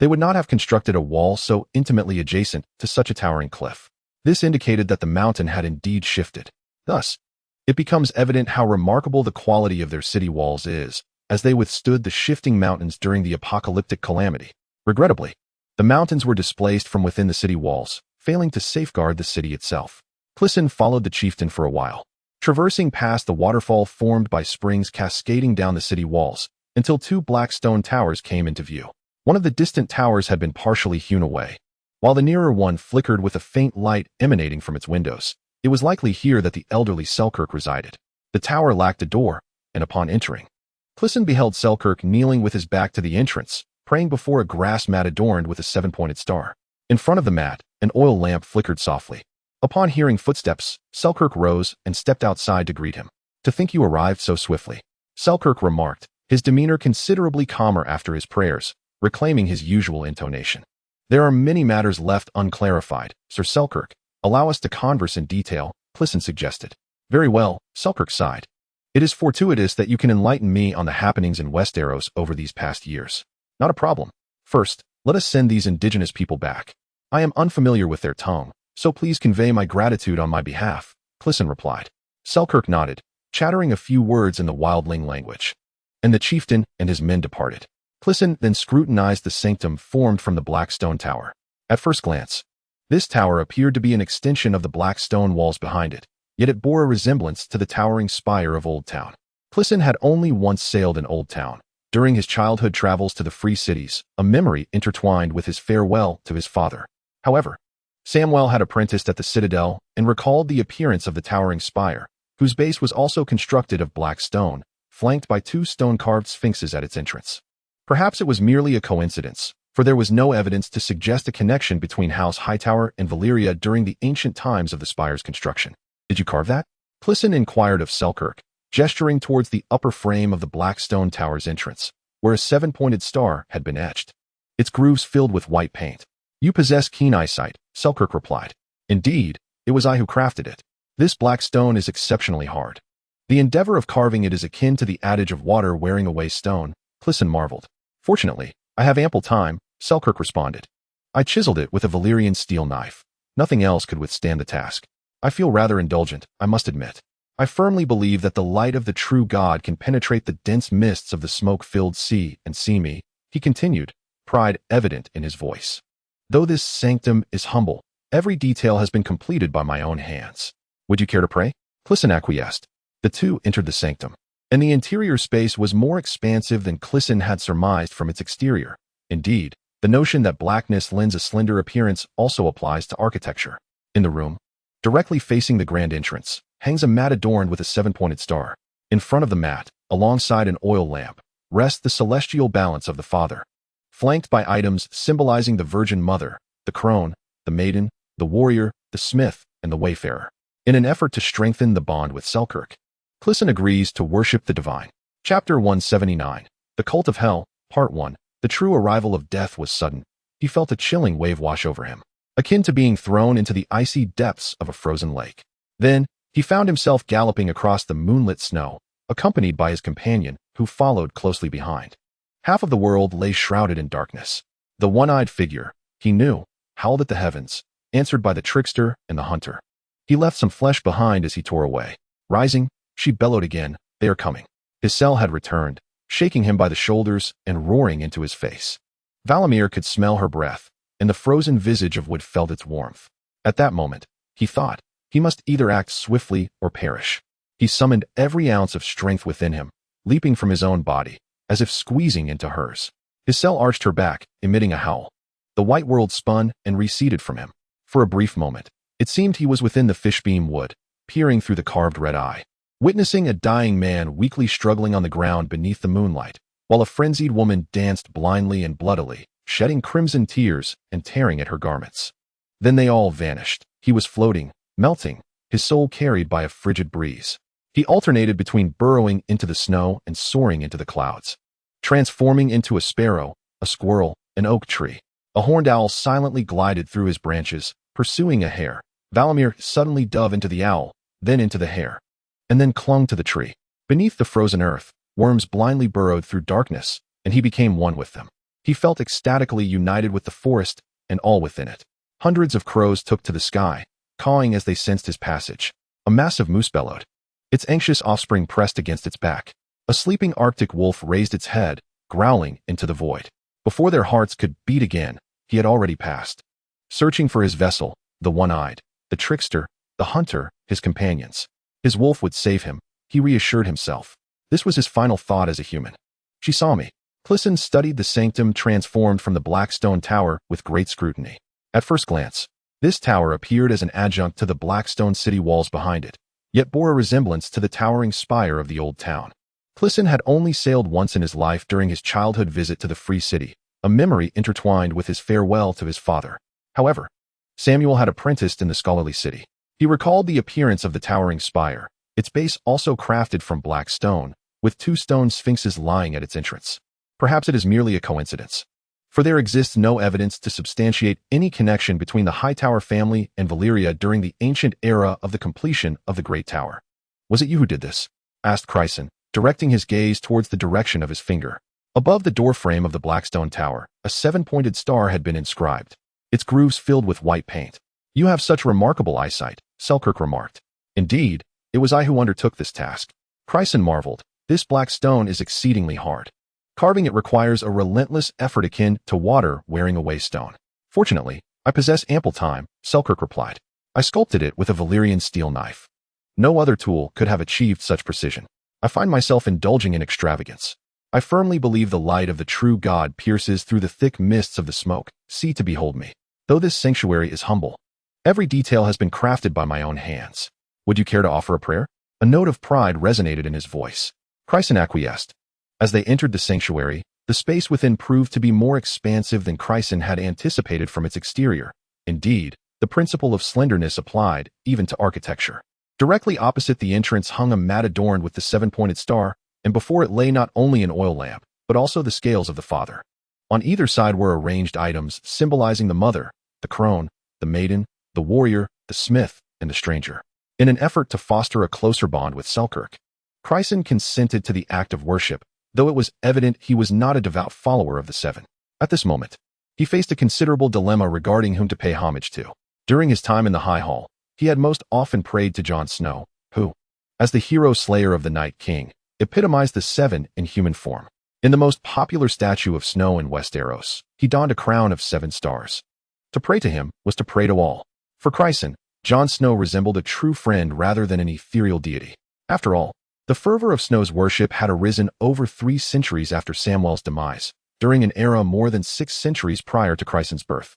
they would not have constructed a wall so intimately adjacent to such a towering cliff. This indicated that the mountain had indeed shifted. Thus, it becomes evident how remarkable the quality of their city walls is, as they withstood the shifting mountains during the apocalyptic calamity. Regrettably, the mountains were displaced from within the city walls, failing to safeguard the city itself. Crisen followed the chieftain for a while, traversing past the waterfall formed by springs cascading down the city walls, until two black stone towers came into view. One of the distant towers had been partially hewn away, while the nearer one flickered with a faint light emanating from its windows. It was likely here that the elderly Selkirk resided. The tower lacked a door, and upon entering, Crisen beheld Selkirk kneeling with his back to the entrance, praying before a grass mat adorned with a seven-pointed star. In front of the mat, an oil lamp flickered softly. Upon hearing footsteps, Selkirk rose and stepped outside to greet him. "To think you arrived so swiftly," Selkirk remarked, his demeanor considerably calmer after his prayers, reclaiming his usual intonation. "There are many matters left unclarified, Sir Selkirk. Allow us to converse in detail," Crisen suggested. "Very well," Selkirk sighed. "It is fortuitous that you can enlighten me on the happenings in Westeros over these past years." "Not a problem. First, let us send these indigenous people back. I am unfamiliar with their tongue, so please convey my gratitude on my behalf," Crisen replied. Selkirk nodded, chattering a few words in the wildling language, and the chieftain and his men departed. Crisen then scrutinized the sanctum formed from the black stone tower. At first glance, this tower appeared to be an extension of the black stone walls behind it, yet it bore a resemblance to the towering spire of Old Town. Crisen had only once sailed in Old Town, during his childhood travels to the Free Cities, a memory intertwined with his farewell to his father. However, Samwell had apprenticed at the Citadel and recalled the appearance of the towering spire, whose base was also constructed of black stone, flanked by two stone-carved sphinxes at its entrance. Perhaps it was merely a coincidence, for there was no evidence to suggest a connection between House Hightower and Valyria during the ancient times of the spire's construction. "Did you carve that?" Crisen inquired of Selkirk, gesturing towards the upper frame of the black stone tower's entrance, where a seven-pointed star had been etched, its grooves filled with white paint. "You possess keen eyesight," Selkirk replied. "Indeed, it was I who crafted it. This black stone is exceptionally hard. The endeavor of carving it is akin to the adage of water wearing away stone," Crisen marveled. "Fortunately, I have ample time," Selkirk responded. "I chiseled it with a Valyrian steel knife. Nothing else could withstand the task. I feel rather indulgent, I must admit. I firmly believe that the light of the true God can penetrate the dense mists of the smoke-filled sea and see me," he continued, pride evident in his voice. "Though this sanctum is humble, every detail has been completed by my own hands. Would you care to pray?" Crisen acquiesced. The two entered the sanctum, and the interior space was more expansive than Crisen had surmised from its exterior. Indeed, the notion that blackness lends a slender appearance also applies to architecture. In the room, directly facing the grand entrance, hangs a mat adorned with a seven-pointed star. In front of the mat, alongside an oil lamp, rests the celestial balance of the Father, flanked by items symbolizing the Virgin Mother, the crone, the maiden, the warrior, the smith, and the wayfarer. In an effort to strengthen the bond with Selkirk, Crisen agrees to worship the divine. Chapter 179. The Cult of Hell, Part 1. The true arrival of death was sudden. He felt a chilling wave wash over him, akin to being thrown into the icy depths of a frozen lake. Then, he found himself galloping across the moonlit snow, accompanied by his companion, who followed closely behind. Half of the world lay shrouded in darkness. The one-eyed figure, he knew, howled at the heavens, answered by the trickster and the hunter. He left some flesh behind as he tore away. Rising, she bellowed again, "They are coming." His cell had returned, shaking him by the shoulders and roaring into his face. Valamir could smell her breath, and the frozen visage of Wood felt its warmth. At that moment, he thought, he must either act swiftly or perish. He summoned every ounce of strength within him, leaping from his own body, as if squeezing into hers. His cell arched her back, emitting a howl. The white world spun and receded from him. For a brief moment, it seemed he was within the fishbeam wood, peering through the carved red eye, witnessing a dying man weakly struggling on the ground beneath the moonlight, while a frenzied woman danced blindly and bloodily, shedding crimson tears and tearing at her garments. Then they all vanished. He was floating, melting, his soul carried by a frigid breeze. He alternated between burrowing into the snow and soaring into the clouds, transforming into a sparrow, a squirrel, an oak tree. A horned owl silently glided through his branches, pursuing a hare. Valamir suddenly dove into the owl, then into the hare, and then clung to the tree. Beneath the frozen earth, worms blindly burrowed through darkness, and he became one with them. He felt ecstatically united with the forest and all within it. Hundreds of crows took to the sky, cawing as they sensed his passage. A massive moose bellowed. Its anxious offspring pressed against its back. A sleeping Arctic wolf raised its head, growling into the void. Before their hearts could beat again, he had already passed. Searching for his vessel, the one-eyed, the trickster, the hunter, his companions. His wolf would save him, he reassured himself. This was his final thought as a human. She saw me. Crisen studied the sanctum transformed from the black stone tower with great scrutiny. At first glance, this tower appeared as an adjunct to the black stone city walls behind it, yet bore a resemblance to the towering spire of the old town. Crisen had only sailed once in his life during his childhood visit to the Free City, a memory intertwined with his farewell to his father. However, Samuel had apprenticed in the scholarly city. He recalled the appearance of the towering spire, its base also crafted from black stone, with two stone sphinxes lying at its entrance. Perhaps it is merely a coincidence, for there exists no evidence to substantiate any connection between the Hightower family and Valyria during the ancient era of the completion of the Great Tower. "Was it you who did this?" asked Crisen, directing his gaze towards the direction of his finger. Above the doorframe of the Blackstone Tower, a seven-pointed star had been inscribed, its grooves filled with white paint. "You have such remarkable eyesight," Selkirk remarked. "Indeed, it was I who undertook this task." Crisen marveled. "This black stone is exceedingly hard. Carving it requires a relentless effort akin to water wearing away stone." "Fortunately, I possess ample time," Selkirk replied. "I sculpted it with a Valyrian steel knife. No other tool could have achieved such precision. I find myself indulging in extravagance. I firmly believe the light of the true God pierces through the thick mists of the smoke. See to behold me. Though this sanctuary is humble, every detail has been crafted by my own hands. Would you care to offer a prayer?" A note of pride resonated in his voice. Crisen acquiesced. As they entered the sanctuary, the space within proved to be more expansive than Crisen had anticipated from its exterior. Indeed, the principle of slenderness applied even to architecture. Directly opposite the entrance hung a mat adorned with the seven-pointed star, and before it lay not only an oil lamp, but also the scales of the Father. On either side were arranged items symbolizing the mother, the crone, the maiden, the warrior, the smith, and the stranger. In an effort to foster a closer bond with Selkirk, Crisen consented to the act of worship, though it was evident he was not a devout follower of the Seven. At this moment, he faced a considerable dilemma regarding whom to pay homage to. During his time in the High Hall, he had most often prayed to Jon Snow, who, as the hero slayer of the Night King, epitomized the Seven in human form. In the most popular statue of Snow in Westeros, he donned a crown of 7 stars. To pray to him was to pray to all. For Crisen, Jon Snow resembled a true friend rather than an ethereal deity. After all, the fervor of Snow's worship had arisen over 3 centuries after Samwell's demise, during an era more than 6 centuries prior to Crisen's birth.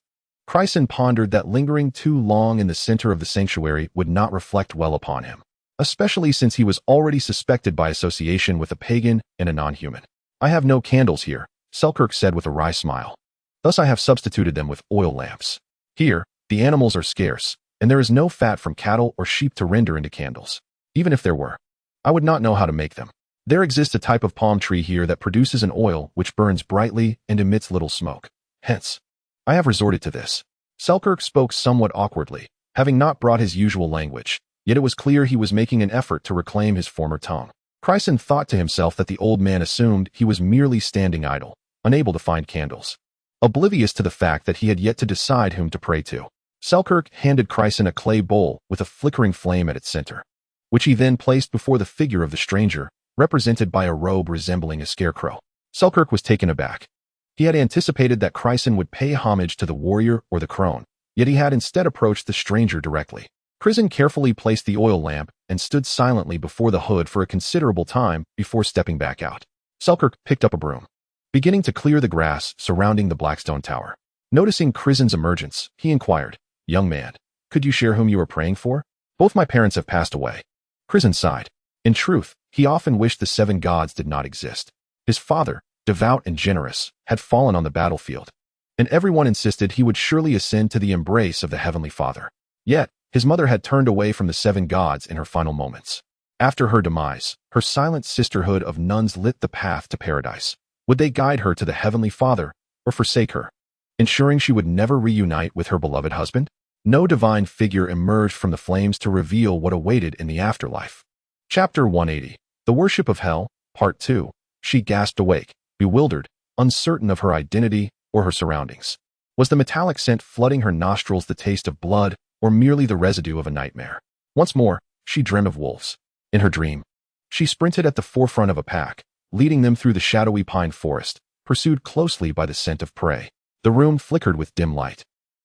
Crisen pondered that lingering too long in the center of the sanctuary would not reflect well upon him, especially since he was already suspected by association with a pagan and a non-human. "I have no candles here," Selkirk said with a wry smile. "Thus I have substituted them with oil lamps. Here, the animals are scarce, and there is no fat from cattle or sheep to render into candles. Even if there were, I would not know how to make them. There exists a type of palm tree here that produces an oil which burns brightly and emits little smoke. Hence, I have resorted to this." Selkirk spoke somewhat awkwardly, having not brought his usual language, yet it was clear he was making an effort to reclaim his former tone. Crisen thought to himself that the old man assumed he was merely standing idle, unable to find candles, oblivious to the fact that he had yet to decide whom to pray to. Selkirk handed Crisen a clay bowl with a flickering flame at its center, which he then placed before the figure of the stranger, represented by a robe resembling a scarecrow. Selkirk was taken aback. He had anticipated that Crisen would pay homage to the warrior or the crone, yet he had instead approached the stranger directly. Crisen carefully placed the oil lamp and stood silently before the hood for a considerable time before stepping back out. Selkirk picked up a broom, beginning to clear the grass surrounding the Blackstone Tower. Noticing Crisen's emergence, he inquired, "Young man, could you share whom you were praying for?" "Both my parents have passed away." Crisen sighed. In truth, he often wished the seven gods did not exist. His father, devout and generous, had fallen on the battlefield, and everyone insisted he would surely ascend to the embrace of the Heavenly Father. Yet, his mother had turned away from the seven gods in her final moments. After her demise, her silent sisterhood of nuns lit the path to paradise. Would they guide her to the Heavenly Father, or forsake her, ensuring she would never reunite with her beloved husband? No divine figure emerged from the flames to reveal what awaited in the afterlife. Chapter 180. The Worship of Hell, Part 2. She gasped awake, bewildered, uncertain of her identity or her surroundings. Was the metallic scent flooding her nostrils the taste of blood, or merely the residue of a nightmare? Once more, she dreamed of wolves. In her dream, she sprinted at the forefront of a pack, leading them through the shadowy pine forest, pursued closely by the scent of prey. The room flickered with dim light.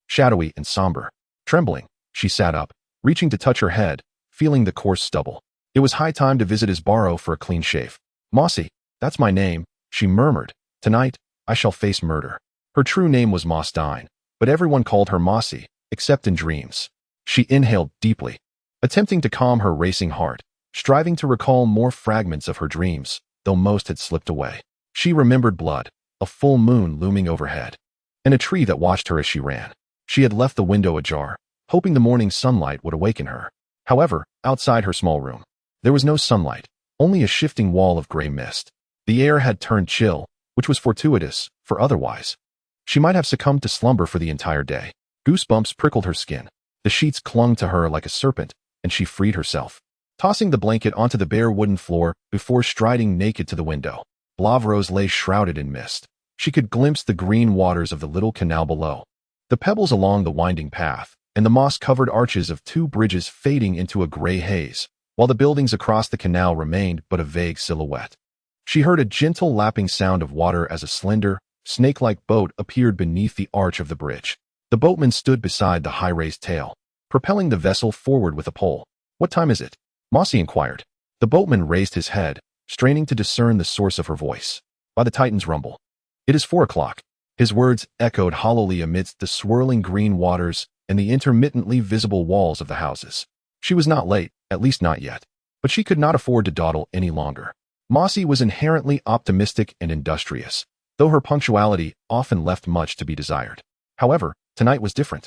Shadowy and somber. Trembling, she sat up, reaching to touch her head, feeling the coarse stubble. It was high time to visit his burrow for a clean shave. "Mossy, that's my name," she murmured. "Tonight, I shall face murder." Her true name was Moss Dine, but everyone called her Mossy, except in dreams. She inhaled deeply, attempting to calm her racing heart, striving to recall more fragments of her dreams, though most had slipped away. She remembered blood, a full moon looming overhead, and a tree that watched her as she ran. She had left the window ajar, hoping the morning sunlight would awaken her. However, outside her small room, there was no sunlight, only a shifting wall of gray mist. The air had turned chill, which was fortuitous, for otherwise she might have succumbed to slumber for the entire day. Goosebumps prickled her skin. The sheets clung to her like a serpent, and she freed herself, tossing the blanket onto the bare wooden floor before striding naked to the window. Blavros lay shrouded in mist. She could glimpse the green waters of the little canal below, the pebbles along the winding path, and the moss-covered arches of two bridges fading into a gray haze, while the buildings across the canal remained but a vague silhouette. She heard a gentle lapping sound of water as a slender, snake-like boat appeared beneath the arch of the bridge. The boatman stood beside the high-raised tail, propelling the vessel forward with a pole. "What time is it?" Mossy inquired. The boatman raised his head, straining to discern the source of her voice. "By the Titan's rumble. It is 4 o'clock." His words echoed hollowly amidst the swirling green waters and the intermittently visible walls of the houses. She was not late, at least not yet, but she could not afford to dawdle any longer. Mossy was inherently optimistic and industrious, though her punctuality often left much to be desired. However, tonight was different.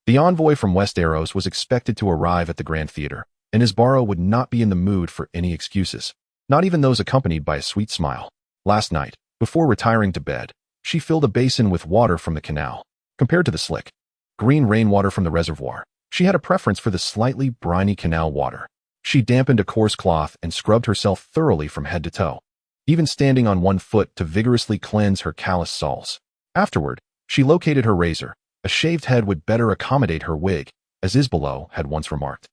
The envoy from Westeros was expected to arrive at the Grand Theater, and his burrow would not be in the mood for any excuses, not even those accompanied by a sweet smile. Last night, before retiring to bed, she filled a basin with water from the canal. Compared to the slick, green rainwater from the reservoir, she had a preference for the slightly briny canal water. She dampened a coarse cloth and scrubbed herself thoroughly from head to toe, even standing on one foot to vigorously cleanse her calloused soles. Afterward, she located her razor. A shaved head would better accommodate her wig, as Isabelo had once remarked.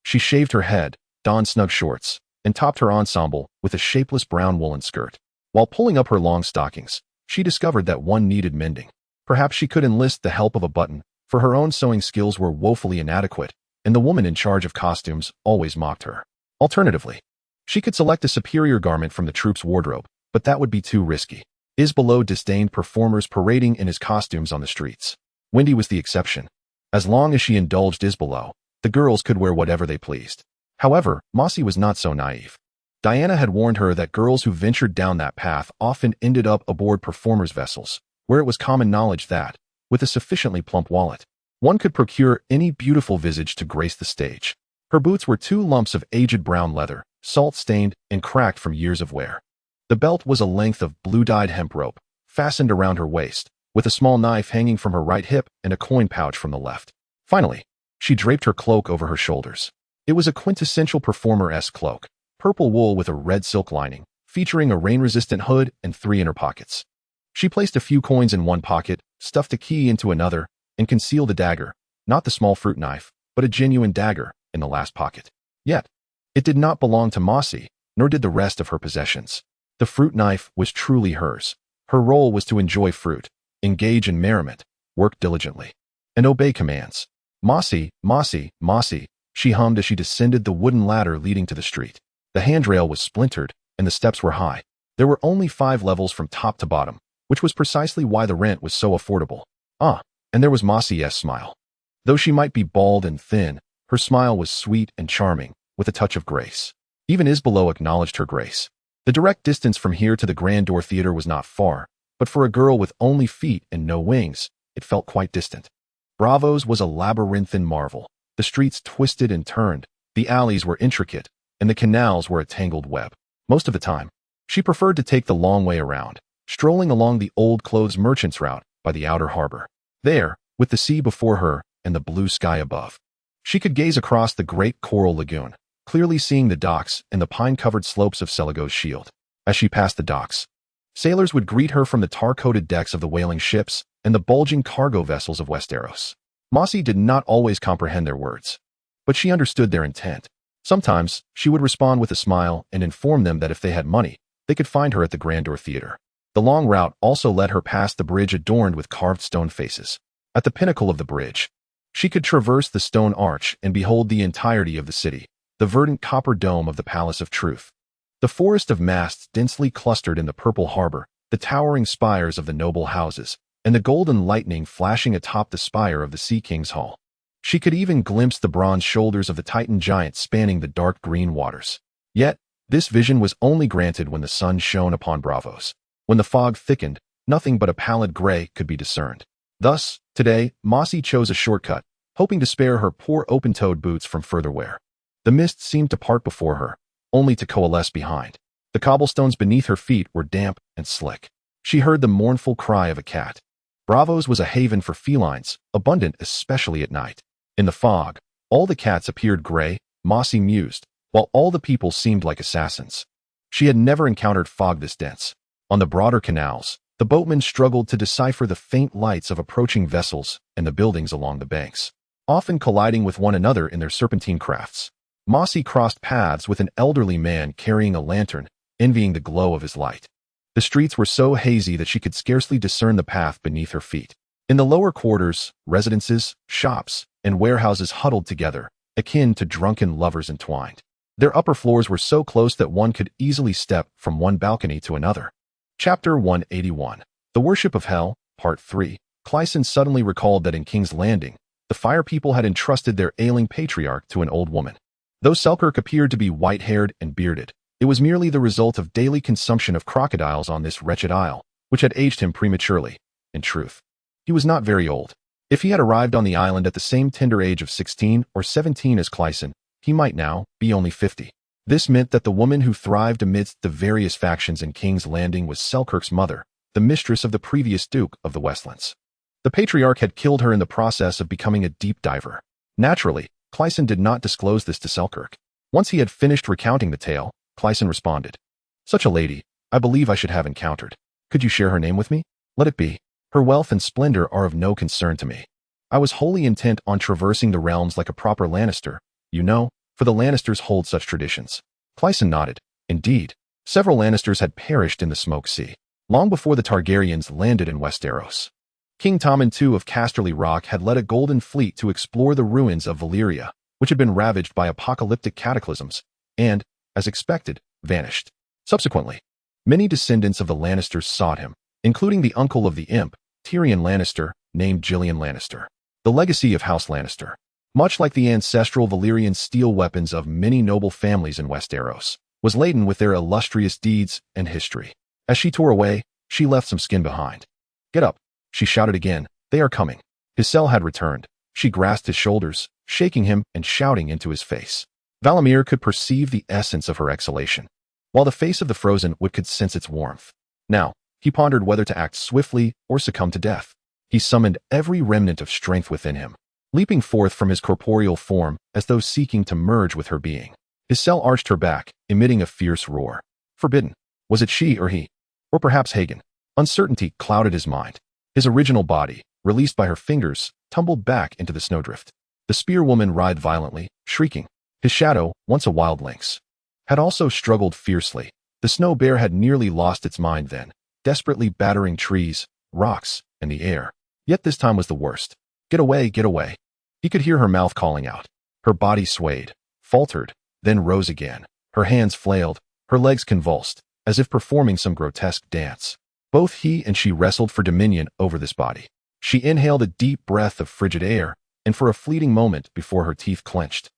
She shaved her head, donned snug shorts, and topped her ensemble with a shapeless brown woolen skirt. While pulling up her long stockings, she discovered that one needed mending. Perhaps she could enlist the help of a button, for her own sewing skills were woefully inadequate, and the woman in charge of costumes always mocked her. Alternatively, she could select a superior garment from the troop's wardrobe, but that would be too risky. Isabelo disdained performers parading in his costumes on the streets. Wendy was the exception. As long as she indulged Isabelo, the girls could wear whatever they pleased. However, Mossy was not so naive. Diana had warned her that girls who ventured down that path often ended up aboard performers' vessels, where it was common knowledge that, with a sufficiently plump wallet, one could procure any beautiful visage to grace the stage. Her boots were 2 lumps of aged brown leather, salt-stained and cracked from years of wear. The belt was a length of blue-dyed hemp rope, fastened around her waist, with a small knife hanging from her right hip and a coin pouch from the left. Finally, she draped her cloak over her shoulders. It was a quintessential performer-esque cloak, purple wool with a red silk lining, featuring a rain-resistant hood and 3 inner pockets. She placed a few coins in one pocket, stuffed a key into another, and concealed a dagger, not the small fruit knife, but a genuine dagger, in the last pocket. Yet, it did not belong to Mossy, nor did the rest of her possessions. The fruit knife was truly hers. Her role was to enjoy fruit, engage in merriment, work diligently, and obey commands. "Mossy, Mossy, Mossy," she hummed as she descended the wooden ladder leading to the street. The handrail was splintered, and the steps were high. There were only 5 levels from top to bottom, which was precisely why the rent was so affordable. And there was Mossie's smile. Though she might be bald and thin, her smile was sweet and charming, with a touch of grace. Even Isabella acknowledged her grace. The direct distance from here to the Grand Door Theater was not far, but for a girl with only feet and no wings, it felt quite distant. Braavos was a labyrinthine marvel. The streets twisted and turned, the alleys were intricate, and the canals were a tangled web. Most of the time, she preferred to take the long way around, strolling along the old clothes merchants route by the outer harbor. There, with the sea before her and the blue sky above, she could gaze across the great coral lagoon, clearly seeing the docks and the pine-covered slopes of Seligo's shield. As she passed the docks, sailors would greet her from the tar-coated decks of the whaling ships and the bulging cargo vessels of Westeros. Mossie did not always comprehend their words, but she understood their intent. Sometimes, she would respond with a smile and inform them that if they had money, they could find her at the Grand Door Theater. The long route also led her past the bridge adorned with carved stone faces. At the pinnacle of the bridge, she could traverse the stone arch and behold the entirety of the city, the verdant copper dome of the Palace of Truth, the forest of masts densely clustered in the purple harbor, the towering spires of the noble houses, and the golden lightning flashing atop the spire of the Sea King's Hall. She could even glimpse the bronze shoulders of the Titan giant spanning the dark green waters. Yet, this vision was only granted when the sun shone upon Braavos. When the fog thickened, nothing but a pallid gray could be discerned. Thus, today, Mossie chose a shortcut, hoping to spare her poor open-toed boots from further wear. The mist seemed to part before her, only to coalesce behind. The cobblestones beneath her feet were damp and slick. She heard the mournful cry of a cat. Braavos was a haven for felines, abundant especially at night. In the fog, all the cats appeared gray, Mossie mused, while all the people seemed like assassins. She had never encountered fog this dense. On the broader canals, the boatmen struggled to decipher the faint lights of approaching vessels and the buildings along the banks, often colliding with one another in their serpentine crafts. Mossie crossed paths with an elderly man carrying a lantern, envying the glow of his light. The streets were so hazy that she could scarcely discern the path beneath her feet. In the lower quarters, residences, shops, and warehouses huddled together, akin to drunken lovers entwined. Their upper floors were so close that one could easily step from one balcony to another. Chapter 181. The Worship of Hell, Part 3. Crisen suddenly recalled that in King's Landing, the Fire People had entrusted their ailing patriarch to an old woman. Though Selkirk appeared to be white-haired and bearded, it was merely the result of daily consumption of crocodiles on this wretched isle, which had aged him prematurely. In truth, he was not very old. If he had arrived on the island at the same tender age of 16 or 17 as Crisen, he might now be only 50. This meant that the woman who thrived amidst the various factions in King's Landing was Selkirk's mother, the mistress of the previous Duke of the Westlands. The patriarch had killed her in the process of becoming a deep diver. Naturally, Crisen did not disclose this to Selkirk. Once he had finished recounting the tale, Crisen responded, "Such a lady, I believe I should have encountered. Could you share her name with me? Let it be. Her wealth and splendor are of no concern to me. I was wholly intent on traversing the realms like a proper Lannister, you know, for the Lannisters hold such traditions." Crisen nodded. Indeed, several Lannisters had perished in the Smoke Sea, long before the Targaryens landed in Westeros. King Tommen II of Casterly Rock had led a golden fleet to explore the ruins of Valyria, which had been ravaged by apocalyptic cataclysms, and, as expected, vanished. Subsequently, many descendants of the Lannisters sought him, including the uncle of the imp, Tyrion Lannister, named Gillian Lannister. The legacy of House Lannister, much like the ancestral Valyrian steel weapons of many noble families in Westeros, was laden with their illustrious deeds and history. As she tore away, she left some skin behind. "Get up," she shouted again. "They are coming." His cell had returned. She grasped his shoulders, shaking him and shouting into his face. Valamir could perceive the essence of her exhalation, while the face of the frozen wood could sense its warmth. Now, he pondered whether to act swiftly or succumb to death. He summoned every remnant of strength within him, leaping forth from his corporeal form as though seeking to merge with her being. His cell arched her back, emitting a fierce roar. Forbidden. Was it she or he? Or perhaps Hagen? Uncertainty clouded his mind. His original body, released by her fingers, tumbled back into the snowdrift. The spear woman writhed violently, shrieking. His shadow, once a wild lynx, had also struggled fiercely. The snow bear had nearly lost its mind then, desperately battering trees, rocks, and the air. Yet this time was the worst. "Get away, get away." He could hear her mouth calling out. Her body swayed, faltered, then rose again. Her hands flailed, her legs convulsed, as if performing some grotesque dance. Both he and she wrestled for dominion over this body. She inhaled a deep breath of frigid air, and for a fleeting moment before her teeth clenched,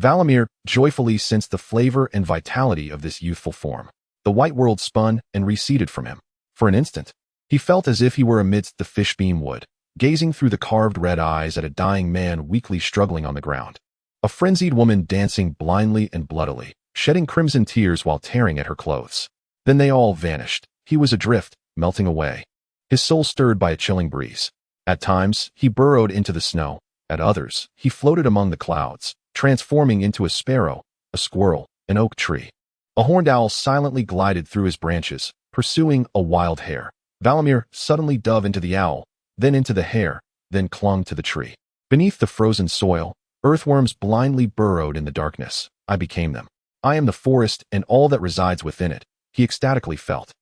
Valamir joyfully sensed the flavor and vitality of this youthful form. The white world spun and receded from him. For an instant, he felt as if he were amidst the fishbeam wood, gazing through the carved red eyes at a dying man weakly struggling on the ground. A frenzied woman dancing blindly and bloodily, shedding crimson tears while tearing at her clothes. Then they all vanished. He was adrift, melting away, his soul stirred by a chilling breeze. At times, he burrowed into the snow. At others, he floated among the clouds, transforming into a sparrow, a squirrel, an oak tree. A horned owl silently glided through his branches, pursuing a wild hare. Valamir suddenly dove into the owl, then into the hare, then clung to the tree. Beneath the frozen soil, earthworms blindly burrowed in the darkness. I became them. I am the forest and all that resides within it, he ecstatically felt.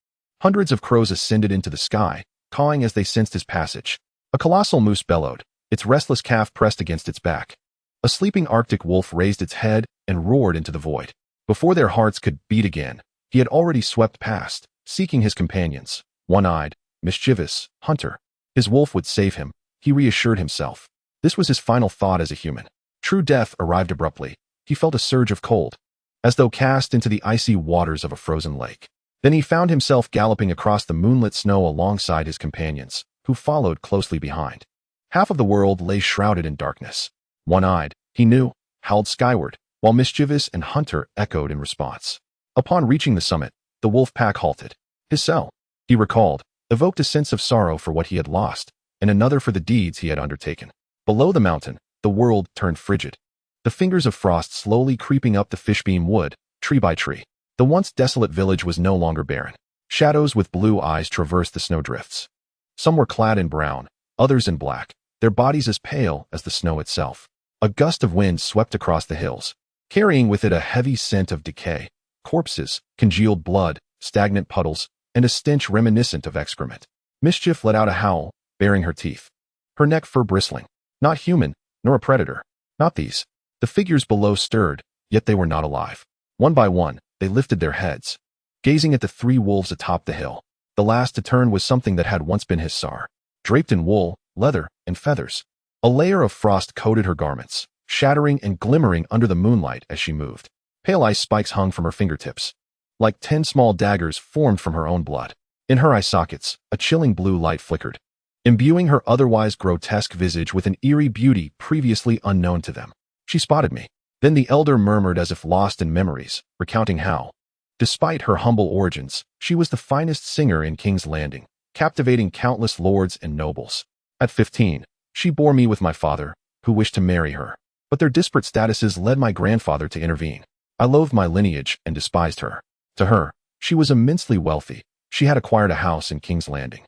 Hundreds of crows ascended into the sky, cawing as they sensed his passage. A colossal moose bellowed, its restless calf pressed against its back. A sleeping Arctic wolf raised its head and roared into the void. Before their hearts could beat again, he had already swept past, seeking his companions. One-eyed, mischievous, hunter. His wolf would save him, he reassured himself. This was his final thought as a human. True death arrived abruptly. He felt a surge of cold, as though cast into the icy waters of a frozen lake. Then he found himself galloping across the moonlit snow alongside his companions, who followed closely behind. Half of the world lay shrouded in darkness. One-eyed, he knew, howled skyward, while mischievous and hunter echoed in response. Upon reaching the summit, the wolf pack halted. His cell, he recalled, evoked a sense of sorrow for what he had lost, and another for the deeds he had undertaken. Below the mountain, the world turned frigid. The fingers of frost slowly creeping up the fishbeam wood, tree by tree. The once desolate village was no longer barren. Shadows with blue eyes traversed the snowdrifts. Some were clad in brown, others in black, their bodies as pale as the snow itself. A gust of wind swept across the hills, carrying with it a heavy scent of decay, corpses, congealed blood, stagnant puddles, and a stench reminiscent of excrement. Mischief let out a howl, baring her teeth, her neck fur bristling. Not human, nor a predator. Not these. The figures below stirred, yet they were not alive. One by one, they lifted their heads, gazing at the three wolves atop the hill. The last to turn was something that had once been his Sar, draped in wool, leather, and feathers. A layer of frost coated her garments, shattering and glimmering under the moonlight as she moved. Pale ice spikes hung from her fingertips, like 10 small daggers formed from her own blood. In her eye sockets, a chilling blue light flickered, imbuing her otherwise grotesque visage with an eerie beauty previously unknown to them. She spotted me. Then the elder murmured as if lost in memories, recounting how, despite her humble origins, she was the finest singer in King's Landing, captivating countless lords and nobles. At 15, she bore me with my father, who wished to marry her. But their disparate statuses led my grandfather to intervene. I loathed my lineage and despised her. To her, she was immensely wealthy. She had acquired a house in King's Landing,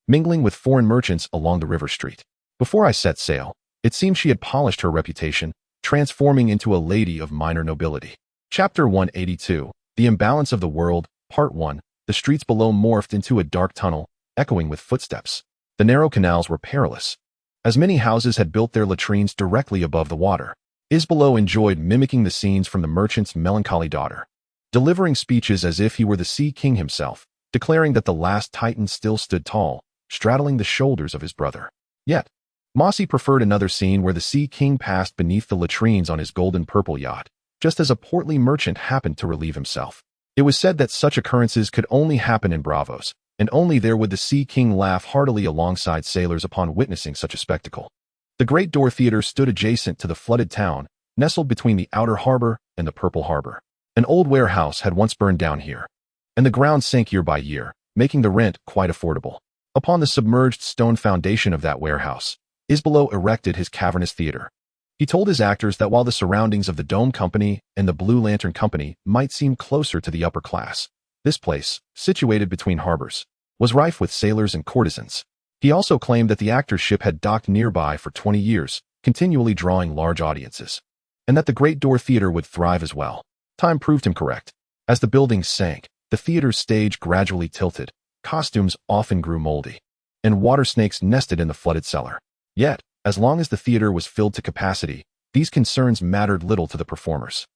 mingling with foreign merchants along the river street. Before I set sail, it seemed she had polished her reputation, transforming into a lady of minor nobility. Chapter 182, The Imbalance of the World, Part 1. The streets below morphed into a dark tunnel, echoing with footsteps. The narrow canals were perilous, as many houses had built their latrines directly above the water. Isbelow enjoyed mimicking the scenes from the merchant's melancholy daughter, delivering speeches as if he were the Sea King himself, declaring that the last Titan still stood tall, straddling the shoulders of his brother. Yet, Mossy preferred another scene where the Sea King passed beneath the latrines on his golden purple yacht, just as a portly merchant happened to relieve himself. It was said that such occurrences could only happen in Bravos, and only there would the Sea King laugh heartily alongside sailors upon witnessing such a spectacle. The Great Door Theater stood adjacent to the flooded town, nestled between the outer harbor and the purple harbor. An old warehouse had once burned down here, and the ground sank year by year, making the rent quite affordable. Upon the submerged stone foundation of that warehouse, Isbelow erected his cavernous theater. He told his actors that while the surroundings of the Dome Company and the Blue Lantern Company might seem closer to the upper class, this place, situated between harbors, was rife with sailors and courtesans. He also claimed that the actors' ship had docked nearby for 20 years, continually drawing large audiences, and that the Great Door Theater would thrive as well. Time proved him correct. As the building sank, the theater's stage gradually tilted, costumes often grew moldy, and water snakes nested in the flooded cellar. Yet, as long as the theater was filled to capacity, these concerns mattered little to the performers.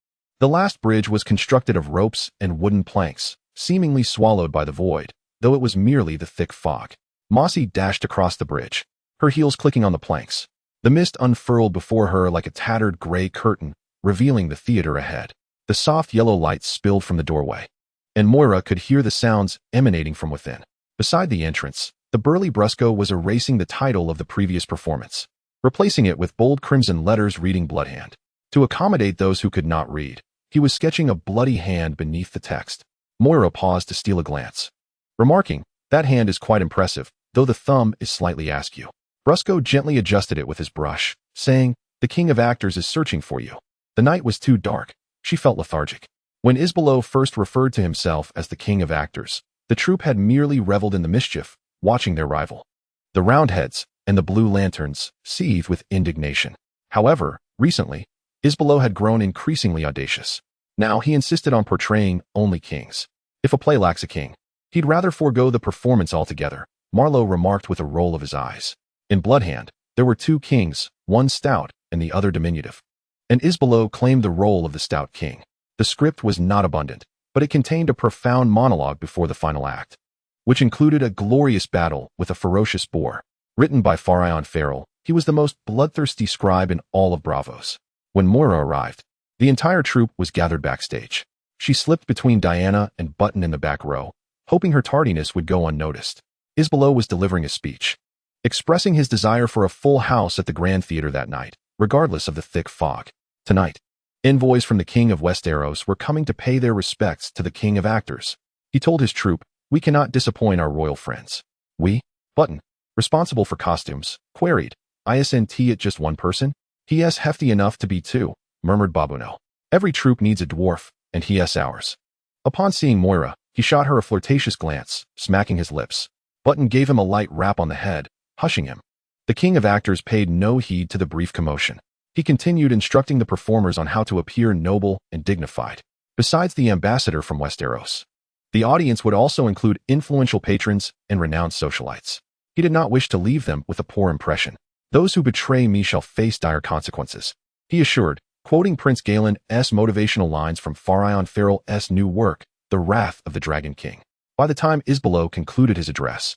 The last bridge was constructed of ropes and wooden planks, seemingly swallowed by the void, though it was merely the thick fog. Mossy dashed across the bridge, her heels clicking on the planks. The mist unfurled before her like a tattered gray curtain, revealing the theater ahead. The soft yellow light spilled from the doorway, and Moira could hear the sounds emanating from within. Beside the entrance, the burly Brusco was erasing the title of the previous performance, replacing it with bold crimson letters reading Bloodhand. To accommodate those who could not read, he was sketching a bloody hand beneath the text. Moira paused to steal a glance, remarking, "That hand is quite impressive, though the thumb is slightly askew." Brusco gently adjusted it with his brush, saying, "The King of Actors is searching for you." The night was too dark. She felt lethargic. When Isbelo first referred to himself as the King of Actors, the troupe had merely reveled in the mischief, watching their rival, the Roundheads and the Blue Lanterns, seethe with indignation. However, recently, Isbelo had grown increasingly audacious. Now he insisted on portraying only kings. If a play lacks a king, he'd rather forego the performance altogether, Marlowe remarked with a roll of his eyes. In Bloodhand, there were two kings, one stout and the other diminutive, and Isbelo claimed the role of the stout king. The script was not abundant, but it contained a profound monologue before the final act, which included a glorious battle with a ferocious boar. Written by Farion Farrell, he was the most bloodthirsty scribe in all of Bravos. When Moira arrived, the entire troupe was gathered backstage. She slipped between Diana and Button in the back row, hoping her tardiness would go unnoticed. Isbelo was delivering a speech, expressing his desire for a full house at the Grand Theater that night, regardless of the thick fog. Tonight, envoys from the King of Westeros were coming to pay their respects to the King of Actors. He told his troupe, "We cannot disappoint our royal friends." "We?" Button, responsible for costumes, queried. "Isn't it just one person?" "He is hefty enough to be two," murmured Babuno. "Every troupe needs a dwarf, and he is ours." Upon seeing Moira, he shot her a flirtatious glance, smacking his lips. Button gave him a light rap on the head, hushing him. The King of Actors paid no heed to the brief commotion. He continued instructing the performers on how to appear noble and dignified. Besides the ambassador from Westeros, the audience would also include influential patrons and renowned socialites. He did not wish to leave them with a poor impression. "Those who betray me shall face dire consequences," he assured, quoting Prince Galen's motivational lines from Farion Farrell's new work, The Wrath of the Dragon King. By the time Isbelo concluded his address,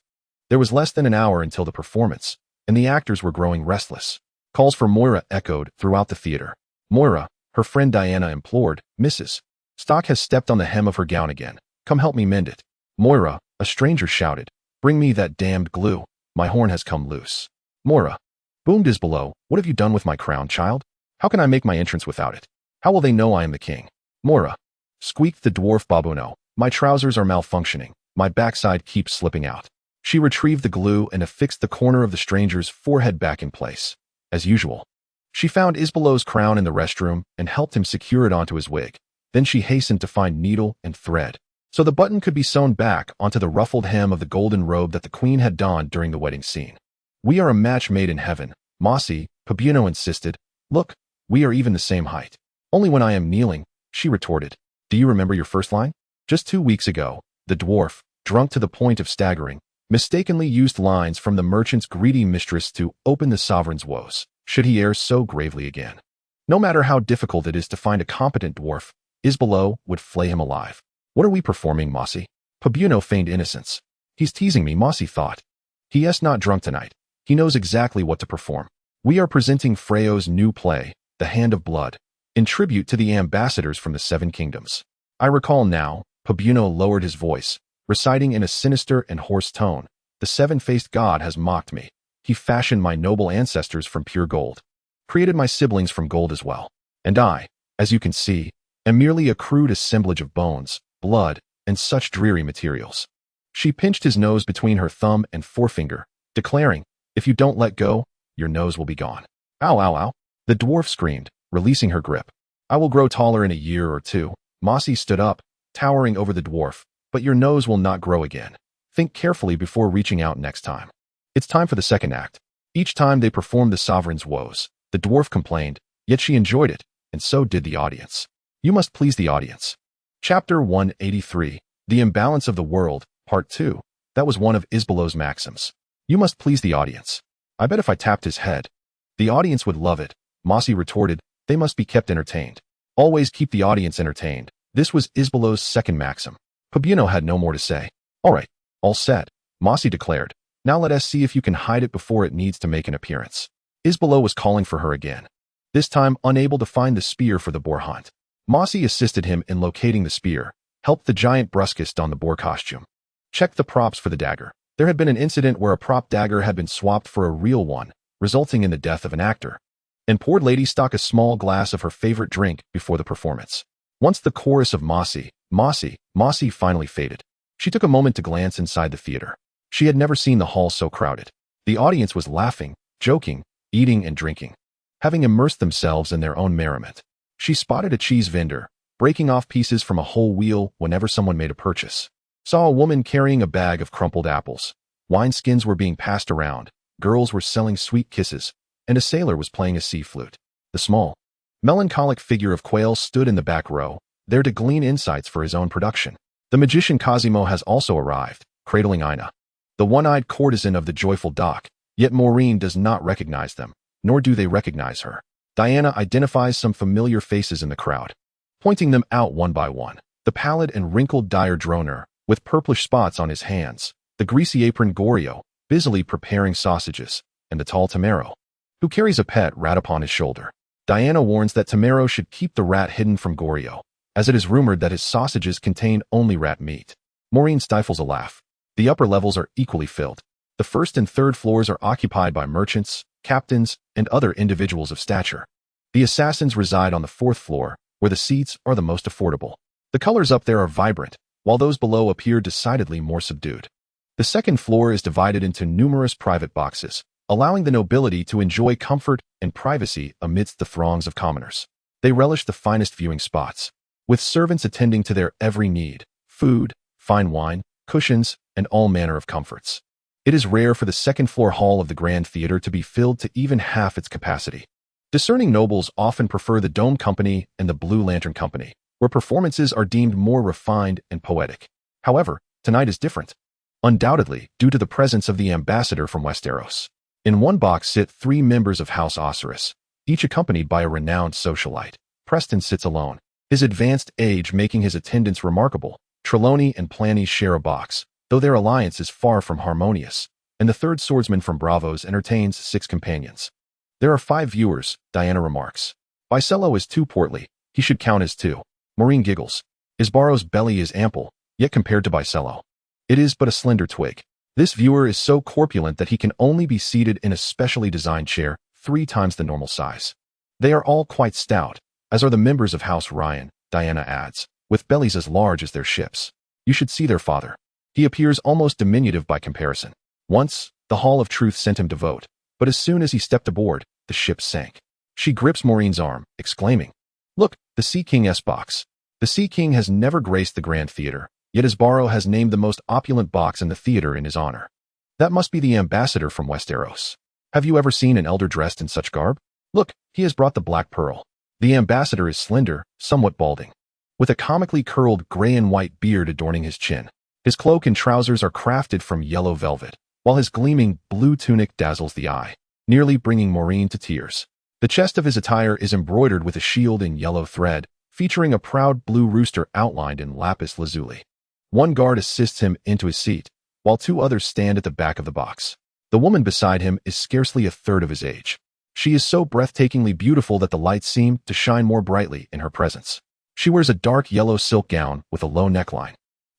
there was less than an hour until the performance, and the actors were growing restless. Calls for Moira echoed throughout the theater. "Moira," her friend Diana implored, "Mrs. Stock has stepped on the hem of her gown again. Come help me mend it." "Moira," a stranger shouted, "bring me that damned glue. My horn has come loose." "Moira," boomed Isbelo, "what have you done with my crown, child? How can I make my entrance without it? How will they know I am the king?" "Moira," squeaked the dwarf Babuno, "my trousers are malfunctioning. My backside keeps slipping out." She retrieved the glue and affixed the corner of the stranger's forehead back in place. As usual, she found Isbelo's crown in the restroom and helped him secure it onto his wig. Then she hastened to find needle and thread, so the button could be sewn back onto the ruffled hem of the golden robe that the queen had donned during the wedding scene. "We are a match made in heaven," Mossy Pabuno insisted. "Look, we are even the same height." "Only when I am kneeling," she retorted. "Do you remember your first line?" Just 2 weeks ago, the dwarf, drunk to the point of staggering, mistakenly used lines from the merchant's greedy mistress to open the sovereign's woes. Should he err so gravely again? No matter how difficult it is to find a competent dwarf, Isbelo would flay him alive. "What are we performing, Mossy?" Pabuno feigned innocence. "He's teasing me," Mossy thought. "He is not drunk tonight. He knows exactly what to perform. We are presenting Freyo's new play, The Hand of Blood, in tribute to the ambassadors from the Seven Kingdoms. I recall now," Pabuno lowered his voice, reciting in a sinister and hoarse tone, "The seven-faced god has mocked me. He fashioned my noble ancestors from pure gold, created my siblings from gold as well. And I, as you can see, am merely a crude assemblage of bones, blood, and such dreary materials." She pinched his nose between her thumb and forefinger, declaring, "If you don't let go, your nose will be gone." "Ow, ow, ow," the dwarf screamed, releasing her grip. "I will grow taller in a year or two." Mossy stood up, towering over the dwarf. "But your nose will not grow again. Think carefully before reaching out next time." It's time for the second act. Each time they performed the sovereign's woes, the dwarf complained, yet she enjoyed it, and so did the audience. You must please the audience. Chapter 183, The Imbalance of the World, Part 2. That was one of Isbelo's maxims. You must please the audience. I bet if I tapped his head, the audience would love it, Mossy retorted. They must be kept entertained. Always keep the audience entertained. This was Isbelo's second maxim. Pabuno had no more to say. All right, all set, Mossy declared. Now let us see if you can hide it before it needs to make an appearance. Isabella was calling for her again, this time unable to find the spear for the boar hunt. Mossy assisted him in locating the spear, helped the giant bruscus don the boar costume. Checked the props for the dagger. There had been an incident where a prop dagger had been swapped for a real one, resulting in the death of an actor. And poured Lady Stock a small glass of her favorite drink before the performance. Once the chorus of Mossy, Mossy, Mossy finally faded, she took a moment to glance inside the theater. She had never seen the hall so crowded. The audience was laughing, joking, eating and drinking, having immersed themselves in their own merriment. She spotted a cheese vendor, breaking off pieces from a whole wheel whenever someone made a purchase. Saw a woman carrying a bag of crumpled apples. Wineskins were being passed around, girls were selling sweet kisses, and a sailor was playing a sea flute. The small, melancholic figure of Quail stood in the back row, there to glean insights for his own production. The magician Cosimo has also arrived, cradling Ina, the one-eyed courtesan of the joyful dock, yet Maureen does not recognize them, nor do they recognize her. Diana identifies some familiar faces in the crowd, pointing them out one by one. The pallid and wrinkled dire droner, with purplish spots on his hands, the greasy-aproned Gorio, busily preparing sausages, and the tall Tamero, who carries a pet rat upon his shoulder. Diana warns that Tamero should keep the rat hidden from Gorio, as it is rumored that his sausages contain only rat meat. Maureen stifles a laugh. The upper levels are equally filled. The first and third floors are occupied by merchants, captains, and other individuals of stature. The assassins reside on the fourth floor, where the seats are the most affordable. The colors up there are vibrant, while those below appear decidedly more subdued. The second floor is divided into numerous private boxes, allowing the nobility to enjoy comfort and privacy amidst the throngs of commoners. They relish the finest viewing spots, with servants attending to their every need, food, fine wine, cushions, and all manner of comforts. It is rare for the second-floor hall of the Grand Theater to be filled to even half its capacity. Discerning nobles often prefer the Dome Company and the Blue Lantern Company, where performances are deemed more refined and poetic. However, tonight is different, undoubtedly due to the presence of the ambassador from Westeros. In one box sit 3 members of House Osiris, each accompanied by a renowned socialite. Preston sits alone, his advanced age making his attendance remarkable. Trelawney and Planny share a box, though their alliance is far from harmonious, and the third swordsman from Bravos entertains 6 companions. There are 5 viewers, Diana remarks. Bicello is too portly, he should count as 2. Maureen giggles. Isbaro's belly is ample, yet compared to Bicello, it is but a slender twig. This viewer is so corpulent that he can only be seated in a specially designed chair 3 times the normal size. They are all quite stout, as are the members of House Ryan, Diana adds, with bellies as large as their ships. You should see their father. He appears almost diminutive by comparison. Once, the Hall of Truth sent him to vote, but as soon as he stepped aboard, the ship sank. She grips Maureen's arm, exclaiming, "Look, the Sea King's box." The Sea King has never graced the Grand Theater, yet Isbaro has named the most opulent box in the theater in his honor. That must be the ambassador from Westeros. Have you ever seen an elder dressed in such garb? Look, he has brought the Black Pearl. The ambassador is slender, somewhat balding, with a comically curled gray and white beard adorning his chin. His cloak and trousers are crafted from yellow velvet, while his gleaming blue tunic dazzles the eye, nearly bringing Maureen to tears. The chest of his attire is embroidered with a shield in yellow thread, featuring a proud blue rooster outlined in lapis lazuli. One guard assists him into his seat, while 2 others stand at the back of the box. The woman beside him is scarcely a third of his age. She is so breathtakingly beautiful that the lights seem to shine more brightly in her presence. She wears a dark yellow silk gown with a low neckline,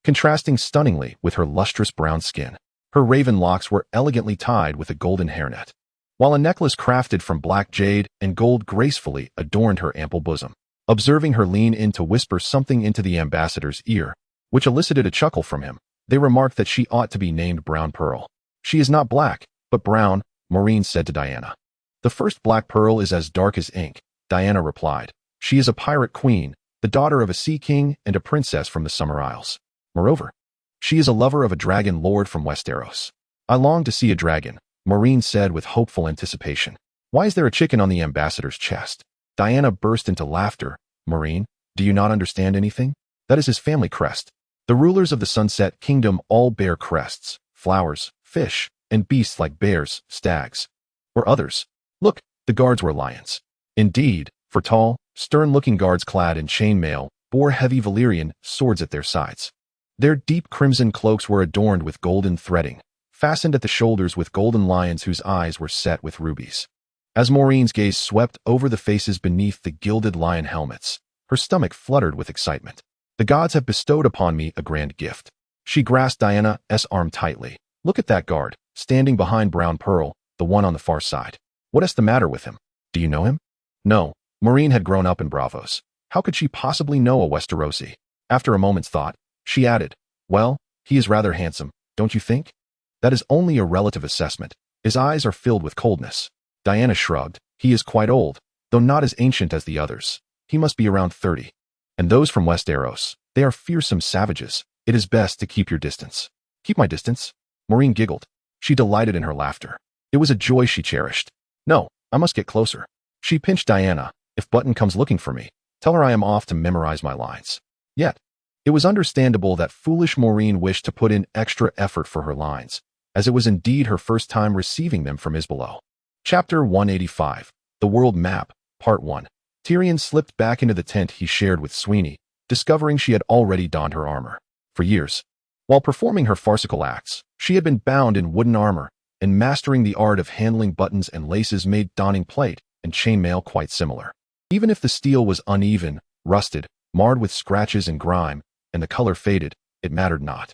contrasting stunningly with her lustrous brown skin. Her raven locks were elegantly tied with a golden hairnet, while a necklace crafted from black jade and gold gracefully adorned her ample bosom. Observing her lean in to whisper something into the ambassador's ear, which elicited a chuckle from him, they remarked that she ought to be named Brown Pearl. She is not black, but brown, Maureen said to Diana. The first Black Pearl is as dark as ink, Diana replied. She is a pirate queen, the daughter of a sea king and a princess from the Summer Isles. Moreover, she is a lover of a dragon lord from Westeros. I long to see a dragon, Maureen said with hopeful anticipation. Why is there a chicken on the ambassador's chest? Diana burst into laughter. Maureen, do you not understand anything? That is his family crest. The rulers of the Sunset Kingdom all bear crests, flowers, fish, and beasts like bears, stags, or others. Look, the guards were lions. Indeed, for tall, stern-looking guards clad in chainmail bore heavy Valyrian swords at their sides. Their deep crimson cloaks were adorned with golden threading, fastened at the shoulders with golden lions whose eyes were set with rubies. As Maureen's gaze swept over the faces beneath the gilded lion helmets, her stomach fluttered with excitement. The gods have bestowed upon me a grand gift. She grasped Diana's arm tightly. Look at that guard, standing behind Brown Pearl, the one on the far side. What is the matter with him? Do you know him? No. Maureen had grown up in Bravos. How could she possibly know a Westerosi? After a moment's thought, she added, well, he is rather handsome, don't you think? That is only a relative assessment. His eyes are filled with coldness. Diana shrugged. He is quite old, though not as ancient as the others. He must be around 30. And those from Westeros, they are fearsome savages. It is best to keep your distance. Keep my distance? Maureen giggled. She delighted in her laughter. It was a joy she cherished. No, I must get closer. She pinched Diana. If Button comes looking for me, tell her I am off to memorize my lines. Yet, it was understandable that foolish Maureen wished to put in extra effort for her lines, as it was indeed her first time receiving them from Isbelo. Chapter 185, The World Map, Part 1. Tyrion slipped back into the tent he shared with Sweeney, discovering she had already donned her armor. For years, while performing her farcical acts, she had been bound in wooden armor, and mastering the art of handling buttons and laces made donning plate and chainmail quite similar. Even if the steel was uneven, rusted, marred with scratches and grime, and the color faded, it mattered not.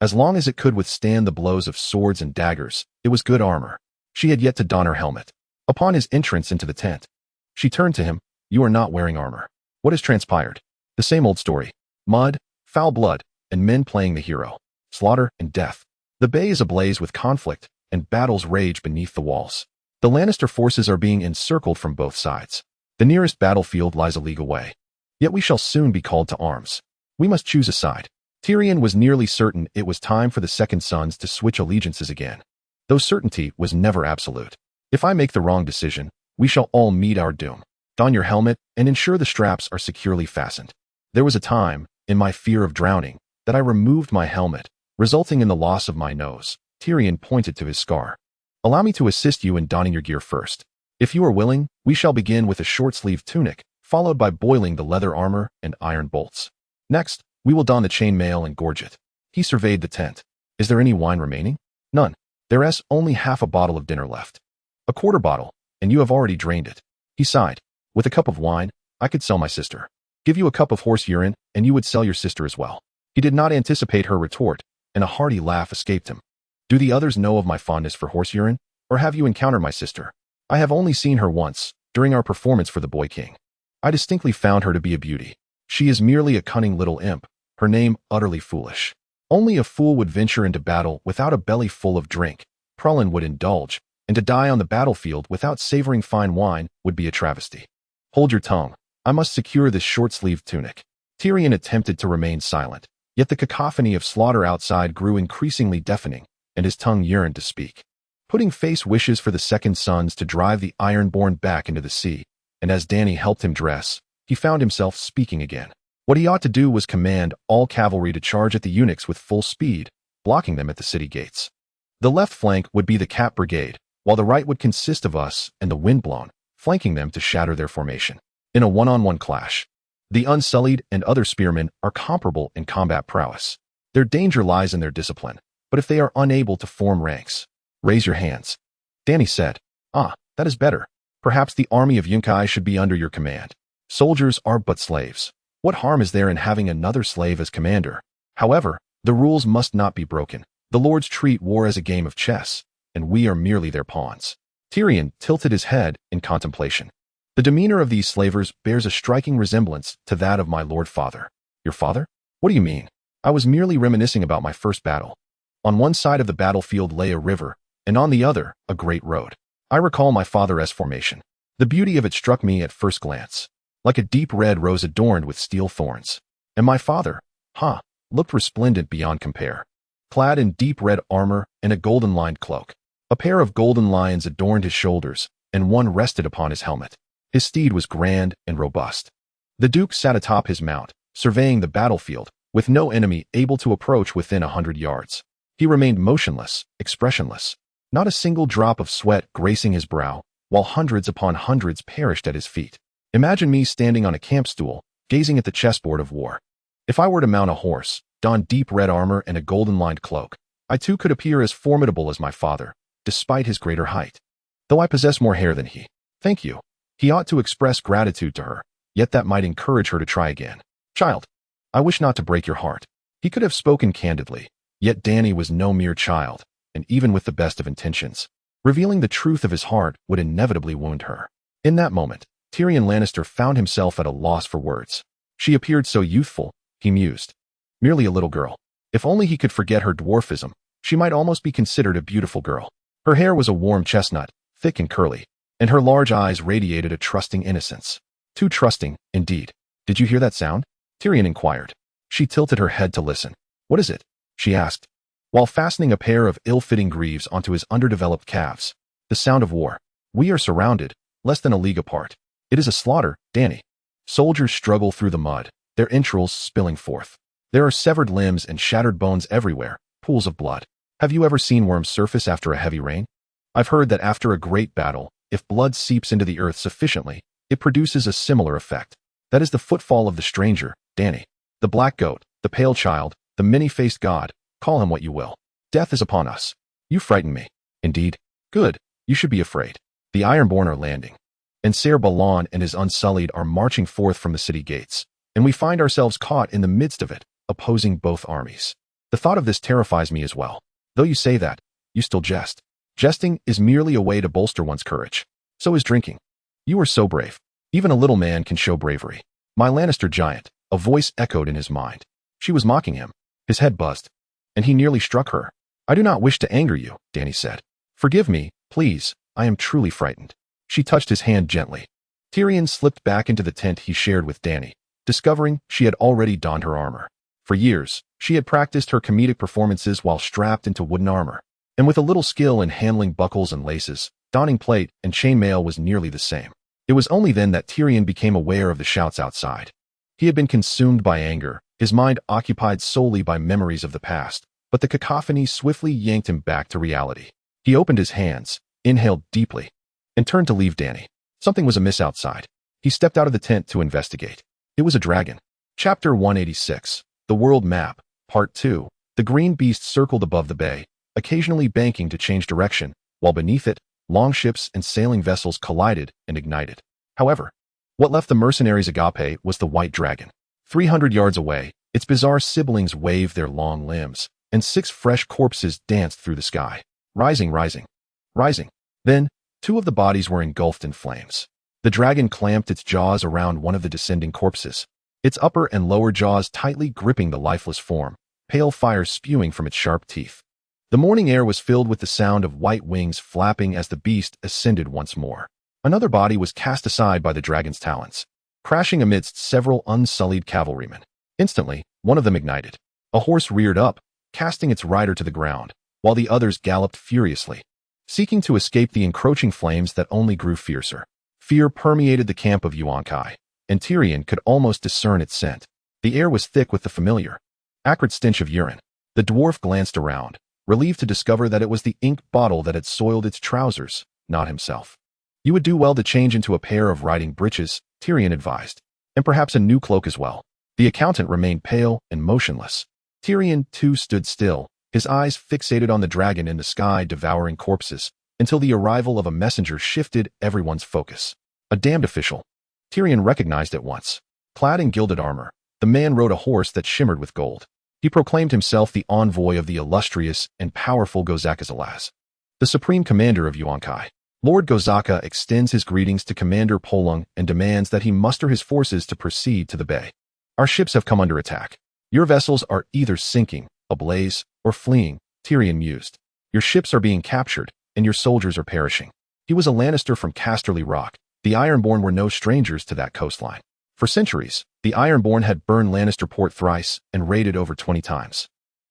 As long as it could withstand the blows of swords and daggers, it was good armor. She had yet to don her helmet. Upon his entrance into the tent, she turned to him. You are not wearing armor. What has transpired? The same old story. Mud, foul blood, and men playing the hero. Slaughter and death. The bay is ablaze with conflict, and battles rage beneath the walls. The Lannister forces are being encircled from both sides. The nearest battlefield lies a league away. Yet we shall soon be called to arms. We must choose a side. Tyrion was nearly certain it was time for the Second Sons to switch allegiances again. Though certainty was never absolute. If I make the wrong decision, we shall all meet our doom. Don your helmet and ensure the straps are securely fastened. There was a time, in my fear of drowning, that I removed my helmet, resulting in the loss of my nose. Tyrion pointed to his scar. Allow me to assist you in donning your gear first. If you are willing, we shall begin with a short-sleeved tunic, followed by boiling the leather armor and iron bolts. Next, we will don the chainmail and gorget. He surveyed the tent. Is there any wine remaining? None. There is only half a bottle of dinner left. A quarter bottle, and you have already drained it. He sighed. With a cup of wine, I could sell my sister. Give you a cup of horse urine, and you would sell your sister as well. He did not anticipate her retort, and a hearty laugh escaped him. Do the others know of my fondness for horse urine, or have you encountered my sister? I have only seen her once, during our performance for the Boy King. I distinctly found her to be a beauty. She is merely a cunning little imp, her name utterly foolish. Only a fool would venture into battle without a belly full of drink. Prolin would indulge, and to die on the battlefield without savoring fine wine would be a travesty. Hold your tongue. I must secure this short-sleeved tunic. Tyrion attempted to remain silent, yet the cacophony of slaughter outside grew increasingly deafening, and his tongue yearned to speak. Putting face wishes for the Second Sons to drive the Ironborn back into the sea, and as Dany helped him dress, he found himself speaking again. What he ought to do was command all cavalry to charge at the eunuchs with full speed, blocking them at the city gates. The left flank would be the Cap Brigade, while the right would consist of us and the Windblown, flanking them to shatter their formation. In a one-on-one clash, the Unsullied and other spearmen are comparable in combat prowess. Their danger lies in their discipline, but if they are unable to form ranks, raise your hands. Dany said, that is better. Perhaps the army of Yunkai should be under your command. Soldiers are but slaves. What harm is there in having another slave as commander? However, the rules must not be broken. The lords treat war as a game of chess, and we are merely their pawns. Tyrion tilted his head in contemplation. The demeanor of these slavers bears a striking resemblance to that of my lord father. Your father? What do you mean? I was merely reminiscing about my first battle. On one side of the battlefield lay a river, and on the other, a great road. I recall my father's formation. The beauty of it struck me at first glance, like a deep red rose adorned with steel thorns. And my father, looked resplendent beyond compare, clad in deep red armor and a golden-lined cloak. A pair of golden lions adorned his shoulders, and one rested upon his helmet. His steed was grand and robust. The Duke sat atop his mount, surveying the battlefield, with no enemy able to approach within 100 yards. He remained motionless, expressionless, not a single drop of sweat gracing his brow, while hundreds upon hundreds perished at his feet. Imagine me standing on a camp stool, gazing at the chessboard of war. If I were to mount a horse, don deep red armor and a golden-lined cloak. I too could appear as formidable as my father, despite his greater height. Though I possess more hair than he. Thank you. He ought to express gratitude to her, yet that might encourage her to try again. Child, I wish not to break your heart. He could have spoken candidly, yet Dany was no mere child, and even with the best of intentions, revealing the truth of his heart would inevitably wound her. In that moment, Tyrion Lannister found himself at a loss for words. She appeared so youthful, he mused. Merely a little girl. If only he could forget her dwarfism, she might almost be considered a beautiful girl. Her hair was a warm chestnut, thick and curly, and her large eyes radiated a trusting innocence. Too trusting, indeed. Did you hear that sound? Tyrion inquired. She tilted her head to listen. What is it? She asked, while fastening a pair of ill-fitting greaves onto his underdeveloped calves. The sound of war. We are surrounded, less than a league apart. It is a slaughter, Dany. Soldiers struggle through the mud, their entrails spilling forth. There are severed limbs and shattered bones everywhere, pools of blood. Have you ever seen worms surface after a heavy rain? I've heard that after a great battle, if blood seeps into the earth sufficiently, it produces a similar effect. That is the footfall of the stranger, Dany. The black goat, the pale child, the many-faced god, call him what you will. Death is upon us. You frighten me. Indeed. Good. You should be afraid. The Ironborn are landing. And Ser Balon and his Unsullied are marching forth from the city gates, and we find ourselves caught in the midst of it, opposing both armies. The thought of this terrifies me as well. Though you say that, you still jest. Jesting is merely a way to bolster one's courage. So is drinking. You are so brave. Even a little man can show bravery. My Lannister giant, a voice echoed in his mind. She was mocking him. His head buzzed, and he nearly struck her. I do not wish to anger you, Dany said. Forgive me, please, I am truly frightened. She touched his hand gently. Tyrion slipped back into the tent he shared with Dany, discovering she had already donned her armor. For years, she had practiced her comedic performances while strapped into wooden armor, and with a little skill in handling buckles and laces, donning plate and chainmail was nearly the same. It was only then that Tyrion became aware of the shouts outside. He had been consumed by anger, his mind occupied solely by memories of the past, but the cacophony swiftly yanked him back to reality. He opened his hands, inhaled deeply, and turned to leave Dany. Something was amiss outside. He stepped out of the tent to investigate. It was a dragon. Chapter 186. The World Map, Part 2. The green beast circled above the bay, occasionally banking to change direction, while beneath it, longships and sailing vessels collided and ignited. However, what left the mercenaries agape was the white dragon. 300 yards away, its bizarre siblings waved their long limbs, and 6 fresh corpses danced through the sky. Rising. Then, 2 of the bodies were engulfed in flames. The dragon clamped its jaws around one of the descending corpses, its upper and lower jaws tightly gripping the lifeless form, pale fire spewing from its sharp teeth. The morning air was filled with the sound of white wings flapping as the beast ascended once more. Another body was cast aside by the dragon's talons, crashing amidst several unsullied cavalrymen. Instantly, one of them ignited. A horse reared up, casting its rider to the ground, while the others galloped furiously, seeking to escape the encroaching flames that only grew fiercer. Fear permeated the camp of Yunkai, and Tyrion could almost discern its scent. The air was thick with the familiar, acrid stench of urine. The dwarf glanced around, relieved to discover that it was the ink bottle that had soiled its trousers, not himself. You would do well to change into a pair of riding breeches, Tyrion advised, and perhaps a new cloak as well. The accountant remained pale and motionless. Tyrion, too, stood still, his eyes fixated on the dragon in the sky devouring corpses, until the arrival of a messenger shifted everyone's focus. A damned official. Tyrion recognized at once. Clad in gilded armor, the man rode a horse that shimmered with gold. He proclaimed himself the envoy of the illustrious and powerful Gozaka Zalaz, the supreme commander of Yunkai. Lord Gozaka extends his greetings to Commander Polung and demands that he muster his forces to proceed to the bay. Our ships have come under attack. Your vessels are either sinking, ablaze, or fleeing, Tyrion mused. Your ships are being captured, and your soldiers are perishing. He was a Lannister from Casterly Rock. The Ironborn were no strangers to that coastline. For centuries, the Ironborn had burned Lannister port thrice and raided over 20 times.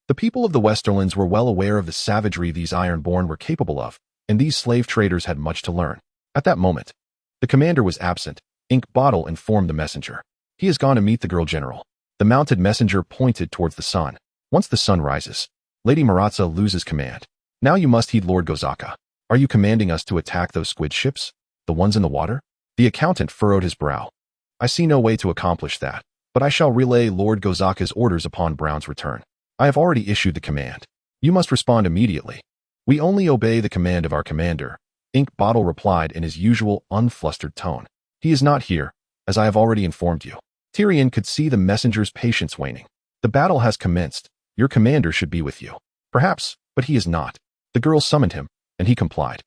The people of the Westerlands were well aware of the savagery these Ironborn were capable of, and these slave traders had much to learn. At that moment, the commander was absent. Ink Bottle informed the messenger. He has gone to meet the girl general. The mounted messenger pointed towards the sun. Once the sun rises, Lady Maratza loses command. Now you must heed Lord Gozaka. Are you commanding us to attack those squid ships? The ones in the water? The accountant furrowed his brow. I see no way to accomplish that. but I shall relay Lord Gozaka's orders upon Brown's return. I have already issued the command. You must respond immediately. We only obey the command of our commander, Ink Bottle replied in his usual unflustered tone. He is not here, as I have already informed you. Tyrion could see the messenger's patience waning. The battle has commenced. Your commander should be with you. Perhaps, but he is not. The girl summoned him, and he complied.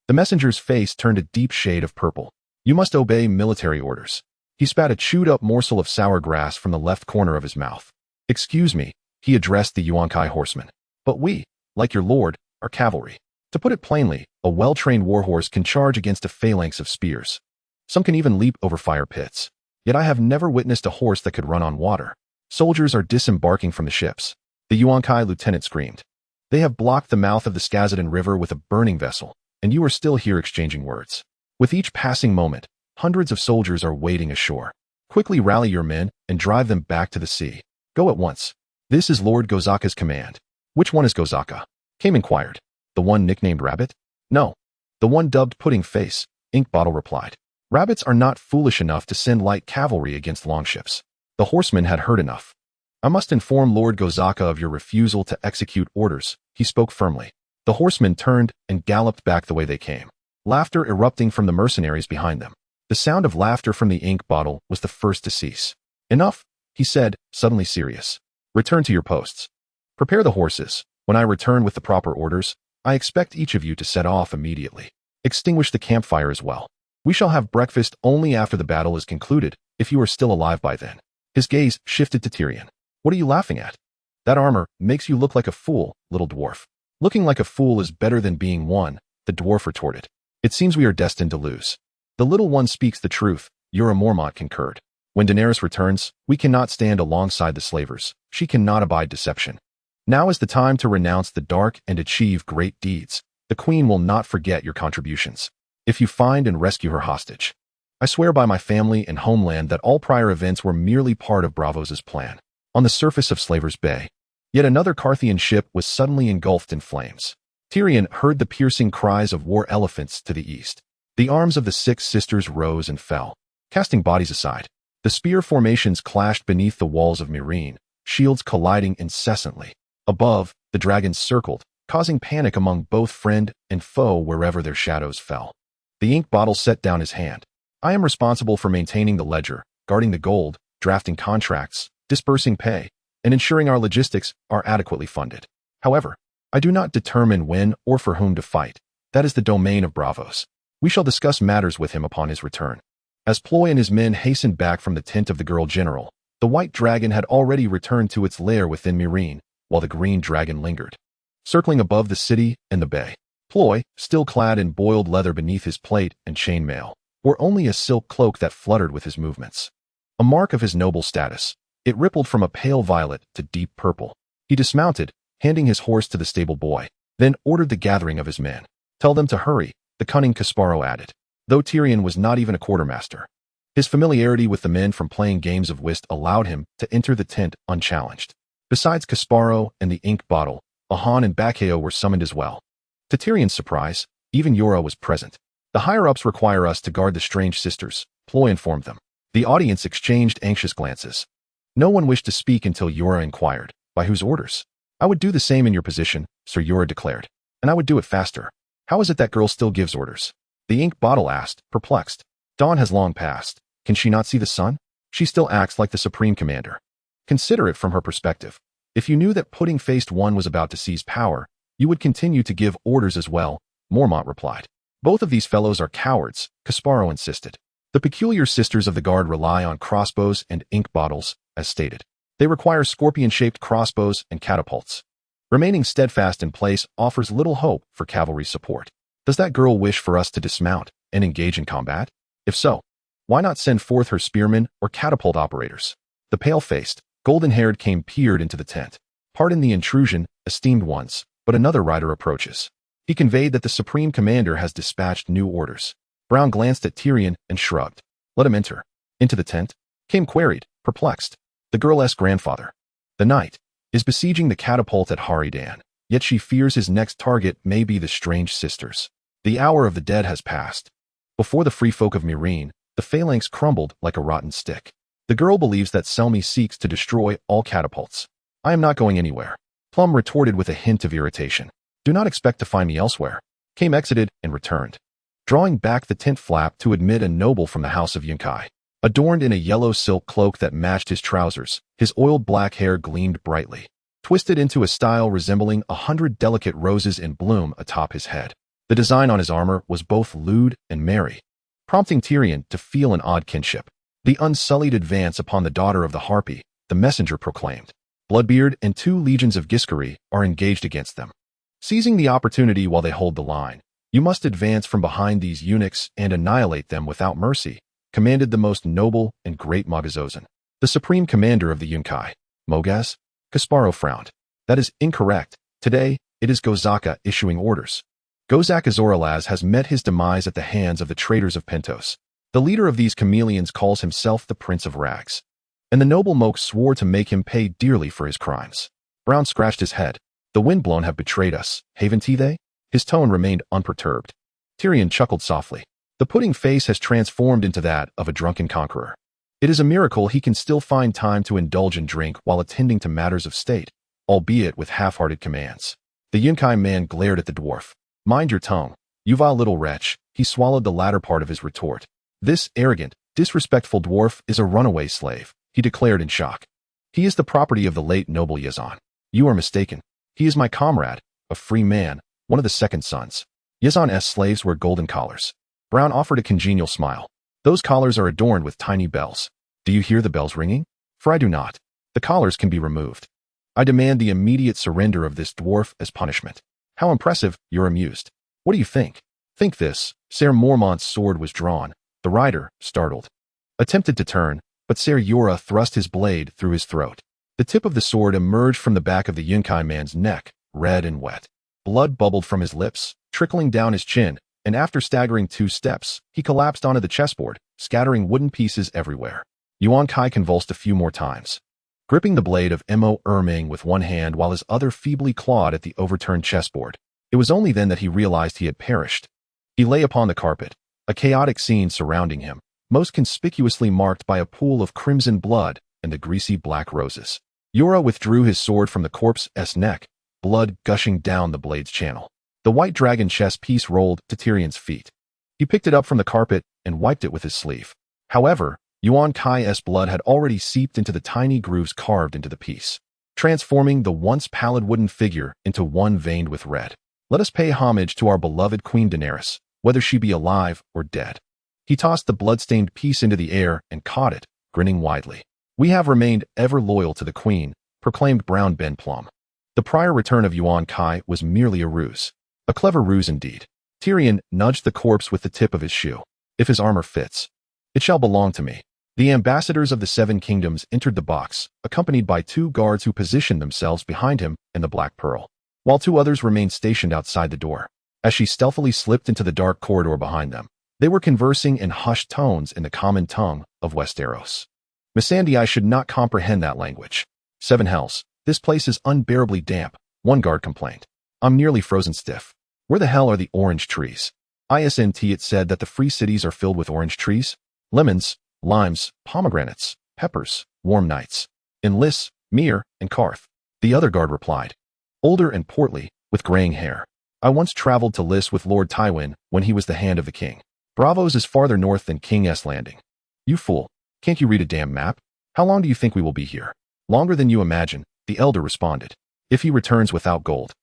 The messenger's face turned a deep shade of purple. You must obey military orders. He spat a chewed-up morsel of sour grass from the left corner of his mouth. Excuse me, he addressed the Yuan-Kai horsemen. But we, like your lord, are cavalry. To put it plainly, a well-trained warhorse can charge against a phalanx of spears. Some can even leap over fire pits. Yet I have never witnessed a horse that could run on water. Soldiers are disembarking from the ships. The Yuan-Kai lieutenant screamed. They have blocked the mouth of the Skazadin River with a burning vessel, and you are still here exchanging words. With each passing moment, hundreds of soldiers are wading ashore. Quickly rally your men and drive them back to the sea. Go at once. This is Lord Gozaka's command. Which one is Gozaka? Came inquired. The one nicknamed Rabbit? No. The one dubbed Pudding Face, Ink Bottle replied. Rabbits are not foolish enough to send light cavalry against longships. The horseman had heard enough. I must inform Lord Gozaka of your refusal to execute orders, he spoke firmly. The horsemen turned and galloped back the way they came, laughter erupting from the mercenaries behind them. The sound of laughter from the Ink Bottle was the first to cease. Enough, he said, suddenly serious. Return to your posts. Prepare the horses. When I return with the proper orders, I expect each of you to set off immediately. Extinguish the campfire as well. We shall have breakfast only after the battle is concluded, if you are still alive by then. His gaze shifted to Tyrion. What are you laughing at? That armor makes you look like a fool, little dwarf. Looking like a fool is better than being one, the dwarf retorted. It seems we are destined to lose. The little one speaks the truth, Jorah Mormont concurred. When Daenerys returns, we cannot stand alongside the slavers. She cannot abide deception. Now is the time to renounce the dark and achieve great deeds. The queen will not forget your contributions. If you find and rescue her hostage. I swear by my family and homeland that all prior events were merely part of Braavos' plan. On the surface of Slaver's Bay, yet another Carthian ship was suddenly engulfed in flames. Tyrion heard the piercing cries of war elephants to the east. The arms of the six sisters rose and fell, casting bodies aside. The spear formations clashed beneath the walls of Meereen, shields colliding incessantly. Above, the dragons circled, causing panic among both friend and foe wherever their shadows fell. The Ink Bottle set down his hand. I am responsible for maintaining the ledger, guarding the gold, drafting contracts, dispersing pay, and ensuring our logistics are adequately funded. However, I do not determine when or for whom to fight. That is the domain of Braavos. We shall discuss matters with him upon his return. As Ploy and his men hastened back from the tent of the girl general, the white dragon had already returned to its lair within Meereen, while the green dragon lingered, circling above the city and the bay. Ploy, still clad in boiled leather beneath his plate and chainmail, wore only a silk cloak that fluttered with his movements. A mark of his noble status, it rippled from a pale violet to deep purple. He dismounted, handing his horse to the stable boy, then ordered the gathering of his men. Tell them to hurry, the cunning Kasparo added, though Tyrion was not even a quartermaster. His familiarity with the men from playing games of whist allowed him to enter the tent unchallenged. Besides Kasparo and the Ink Bottle, Ahan and Bakeo were summoned as well. To Tyrion's surprise, even Jorah was present. The higher-ups require us to guard the strange sisters, Ploy informed them. The audience exchanged anxious glances. No one wished to speak until Jorah inquired, by whose orders? I would do the same in your position, Sir Jorah declared. And I would do it faster. How is it that girl still gives orders? The Ink Bottle asked, perplexed. Dawn has long passed. Can she not see the sun? She still acts like the supreme commander. Consider it from her perspective. If you knew that Pudding-Faced One was about to seize power, you would continue to give orders as well, Mormont replied. Both of these fellows are cowards, Kasparo insisted. The peculiar sisters of the guard rely on crossbows and ink bottles, as stated. They require scorpion-shaped crossbows and catapults. Remaining steadfast in place offers little hope for cavalry support. Does that girl wish for us to dismount and engage in combat? If so, why not send forth her spearmen or catapult operators? The pale-faced, golden-haired Cain peered into the tent. Pardon the intrusion, esteemed ones, but another rider approaches. He conveyed that the Supreme Commander has dispatched new orders. Brown glanced at Tyrion and shrugged. Let him enter. Into the tent? Cain queried, perplexed. The girl's grandfather, the knight, is besieging the catapult at Haridan, yet she fears his next target may be the strange sisters. The hour of the dead has passed. Before the free folk of Meereen, the phalanx crumbled like a rotten stick. The girl believes that Selmy seeks to destroy all catapults. I am not going anywhere. Plum retorted with a hint of irritation. Do not expect to find me elsewhere. Came exited and returned, drawing back the tent flap to admit a noble from the house of Yunkai. Adorned in a yellow silk cloak that matched his trousers, his oiled black hair gleamed brightly, twisted into a style resembling 100 delicate roses in bloom atop his head. The design on his armor was both lewd and merry, prompting Tyrion to feel an odd kinship. The unsullied advance upon the daughter of the Harpy, the messenger proclaimed. Bloodbeard and 2 legions of Giscari are engaged against them. Seizing the opportunity while they hold the line, you must advance from behind these eunuchs and annihilate them without mercy, commanded the most noble and great Mogazozan, the supreme commander of the Yunkai. Mogaz? Kasparo frowned. That is incorrect. Today, it is Gozaka issuing orders. Gozak Azoralaz has met his demise at the hands of the traitors of Pentos. The leader of these chameleons calls himself the Prince of Rags. And the noble Moke swore to make him pay dearly for his crimes. Brown scratched his head. The windblown have betrayed us, haven't they? His tone remained unperturbed. Tyrion chuckled softly. The pudding face has transformed into that of a drunken conqueror. It is a miracle he can still find time to indulge in drink while attending to matters of state, albeit with half-hearted commands. The Yunkai man glared at the dwarf. Mind your tongue, you vile little wretch. He swallowed the latter part of his retort. This arrogant, disrespectful dwarf is a runaway slave, he declared in shock. He is the property of the late noble Yazan. You are mistaken. He is my comrade, a free man, one of the second sons. Yazan's slaves wear golden collars. Brown offered a congenial smile. Those collars are adorned with tiny bells. Do you hear the bells ringing? For I do not. The collars can be removed. I demand the immediate surrender of this dwarf as punishment. How impressive, you're amused. What do you think? Think this. Ser Mormont's sword was drawn. The rider, startled, attempted to turn, but Ser Yora thrust his blade through his throat. The tip of the sword emerged from the back of the Yunkai man's neck, red and wet. Blood bubbled from his lips, trickling down his chin, and after staggering 2 steps, he collapsed onto the chessboard, scattering wooden pieces everywhere. Yuan Kai convulsed a few more times, gripping the blade of Mo Erming with one hand while his other feebly clawed at the overturned chessboard. It was only then that he realized he had perished. He lay upon the carpet, a chaotic scene surrounding him, most conspicuously marked by a pool of crimson blood and the greasy black roses. Yora withdrew his sword from the corpse's neck, blood gushing down the blade's channel. The white dragon chess piece rolled to Tyrion's feet. He picked it up from the carpet and wiped it with his sleeve. However, Yuan Kai's blood had already seeped into the tiny grooves carved into the piece, transforming the once pallid wooden figure into one veined with red. Let us pay homage to our beloved Queen Daenerys, whether she be alive or dead. He tossed the blood-stained piece into the air and caught it, grinning widely. We have remained ever loyal to the Queen, proclaimed Brown Ben Plum. The prior return of Yuan Kai was merely a ruse. A clever ruse indeed. Tyrion nudged the corpse with the tip of his shoe. If his armor fits, it shall belong to me. The ambassadors of the 7 kingdoms entered the box, accompanied by 2 guards who positioned themselves behind him and the Black Pearl, while 2 others remained stationed outside the door. As she stealthily slipped into the dark corridor behind them, they were conversing in hushed tones in the common tongue of Westeros. Missandei should not comprehend that language. 7 hells, this place is unbearably damp, one guard complained. I'm nearly frozen stiff. Where the hell are the orange trees? Isnt it said that the free cities are filled with orange trees, lemons, limes, pomegranates, peppers, warm nights. In Lys, Myr, and Karth. The other guard replied. Older and portly, with graying hair. I once traveled to Lys with Lord Tywin when he was the hand of the king. Braavos is farther north than King's Landing. You fool. Can't you read a damn map? How long do you think we will be here? Longer than you imagine, the elder responded. If he returns without gold,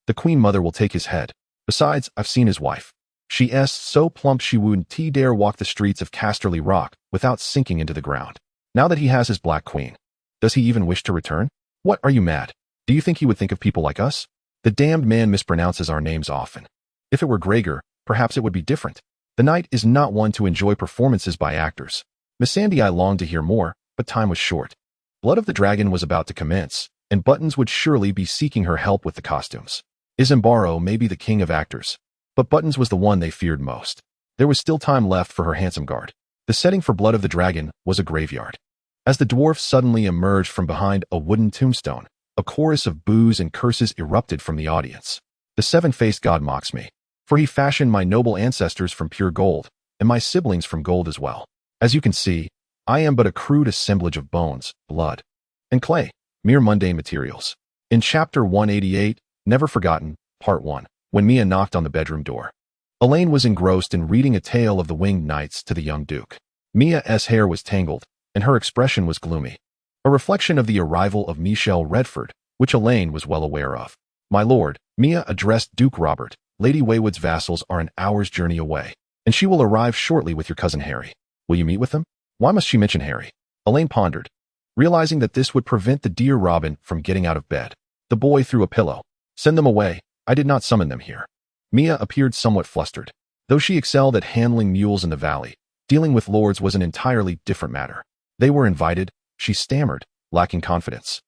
the Queen Mother will take his head. Besides, I've seen his wife. She's so plump she wouldn't dare walk the streets of Casterly Rock without sinking into the ground. Now that he has his Black Queen, does he even wish to return? What, are you mad? Do you think he would think of people like us? The damned man mispronounces our names often. If it were Gregor, perhaps it would be different. The night is not one to enjoy performances by actors. Missandei longed to hear more, but time was short. Blood of the Dragon was about to commence, and Buttons would surely be seeking her help with the costumes. Isambaro may be the king of actors, but Buttons was the one they feared most. There was still time left for her handsome guard. The setting for Blood of the Dragon was a graveyard. As the dwarf suddenly emerged from behind a wooden tombstone, a chorus of boos and curses erupted from the audience. The 7-faced god mocks me, for he fashioned my noble ancestors from pure gold, and my siblings from gold as well. As you can see, I am but a crude assemblage of bones, blood, and clay, mere mundane materials. In Chapter 188, Never Forgotten, Part 1, when Mia knocked on the bedroom door, Elaine was engrossed in reading a tale of the winged knights to the young duke. Mia's hair was tangled, and her expression was gloomy, a reflection of the arrival of Michelle Redford, which Elaine was well aware of. My lord, Mia addressed Duke Robert, Lady Waywood's vassals are an hour's journey away, and she will arrive shortly with your cousin Harry. Will you meet with them? Why must she mention Harry? Elaine pondered, realizing that this would prevent the dear Robin from getting out of bed. The boy threw a pillow. Send them away. I did not summon them here. Mia appeared somewhat flustered. Though she excelled at handling mules in the valley, dealing with lords was an entirely different matter. They were invited, she stammered, lacking confidence,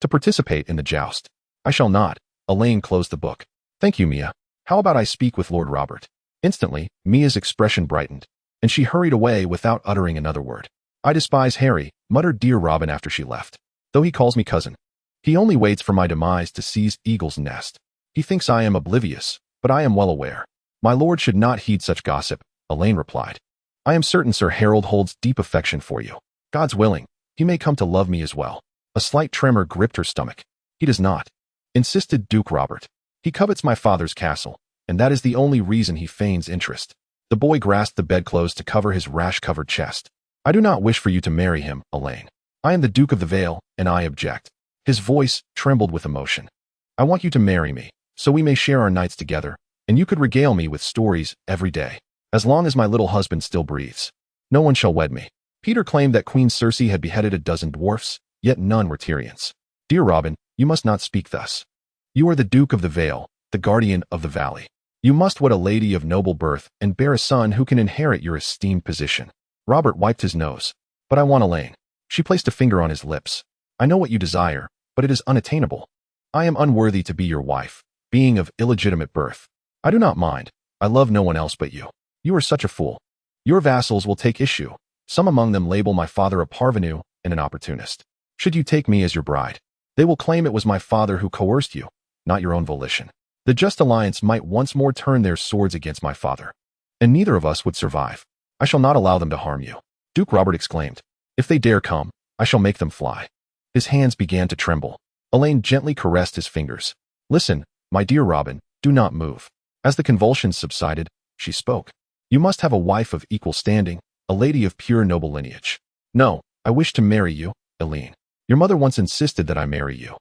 to participate in the joust. I shall not. Elaine closed the book. Thank you, Mia. How about I speak with Lord Robert? Instantly, Mia's expression brightened, and she hurried away without uttering another word. I despise Harry, muttered dear Robin after she left. Though he calls me cousin, he only waits for my demise to seize Eagle's nest. He thinks I am oblivious, but I am well aware. My lord should not heed such gossip, Elaine replied. I am certain Sir Harold holds deep affection for you. God's willing, he may come to love me as well. A slight tremor gripped her stomach. He does not, insisted Duke Robert. He covets my father's castle, and that is the only reason he feigns interest. The boy grasped the bedclothes to cover his rash-covered chest. I do not wish for you to marry him, Elaine. I am the Duke of the Vale, and I object. His voice trembled with emotion. I want you to marry me, so we may share our nights together, and you could regale me with stories every day. As long as my little husband still breathes, no one shall wed me. Peter claimed that Queen Cersei had beheaded a dozen dwarfs, yet none were Tyrians. Dear Robin, you must not speak thus. You are the Duke of the Vale, the guardian of the valley. You must wed a lady of noble birth and bear a son who can inherit your esteemed position. Robert wiped his nose. But I want Elaine. She placed a finger on his lips. I know what you desire, but it is unattainable. I am unworthy to be your wife, being of illegitimate birth. I do not mind. I love no one else but you. You are such a fool. Your vassals will take issue. Some among them label my father a parvenu and an opportunist. Should you take me as your bride, they will claim it was my father who coerced you, not your own volition. The Just Alliance might once more turn their swords against my father, and neither of us would survive. I shall not allow them to harm you. Duke Robert exclaimed. If they dare come, I shall make them fly. His hands began to tremble. Elaine gently caressed his fingers. Listen, my dear Robin, do not move. As the convulsions subsided, she spoke. You must have a wife of equal standing, a lady of pure noble lineage. No, I wish to marry you, Elaine. Your mother once insisted that I marry you.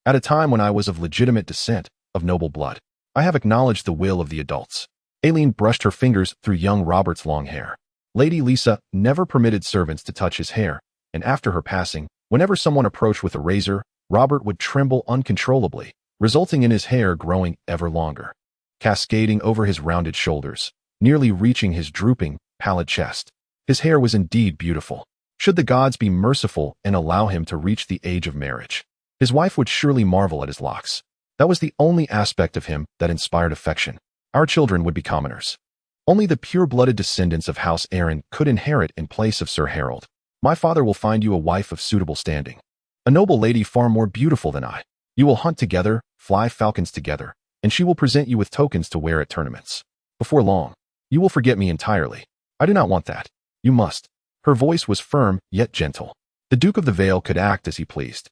At a time when I was of legitimate descent, of noble blood, I have acknowledged the will of the adults. Aileen brushed her fingers through young Robert's long hair. Lady Lisa never permitted servants to touch his hair, and after her passing, whenever someone approached with a razor, Robert would tremble uncontrollably, resulting in his hair growing ever longer, cascading over his rounded shoulders, nearly reaching his drooping, pallid chest. His hair was indeed beautiful. Should the gods be merciful and allow him to reach the age of marriage, his wife would surely marvel at his locks. That was the only aspect of him that inspired affection. Our children would be commoners. Only the pure-blooded descendants of House Arryn could inherit in place of Sir Harold. My father will find you a wife of suitable standing, a noble lady far more beautiful than I. You will hunt together, fly falcons together, and she will present you with tokens to wear at tournaments. Before long, you will forget me entirely. I do not want that. You must. Her voice was firm, yet gentle. The Duke of the Vale could act as he pleased.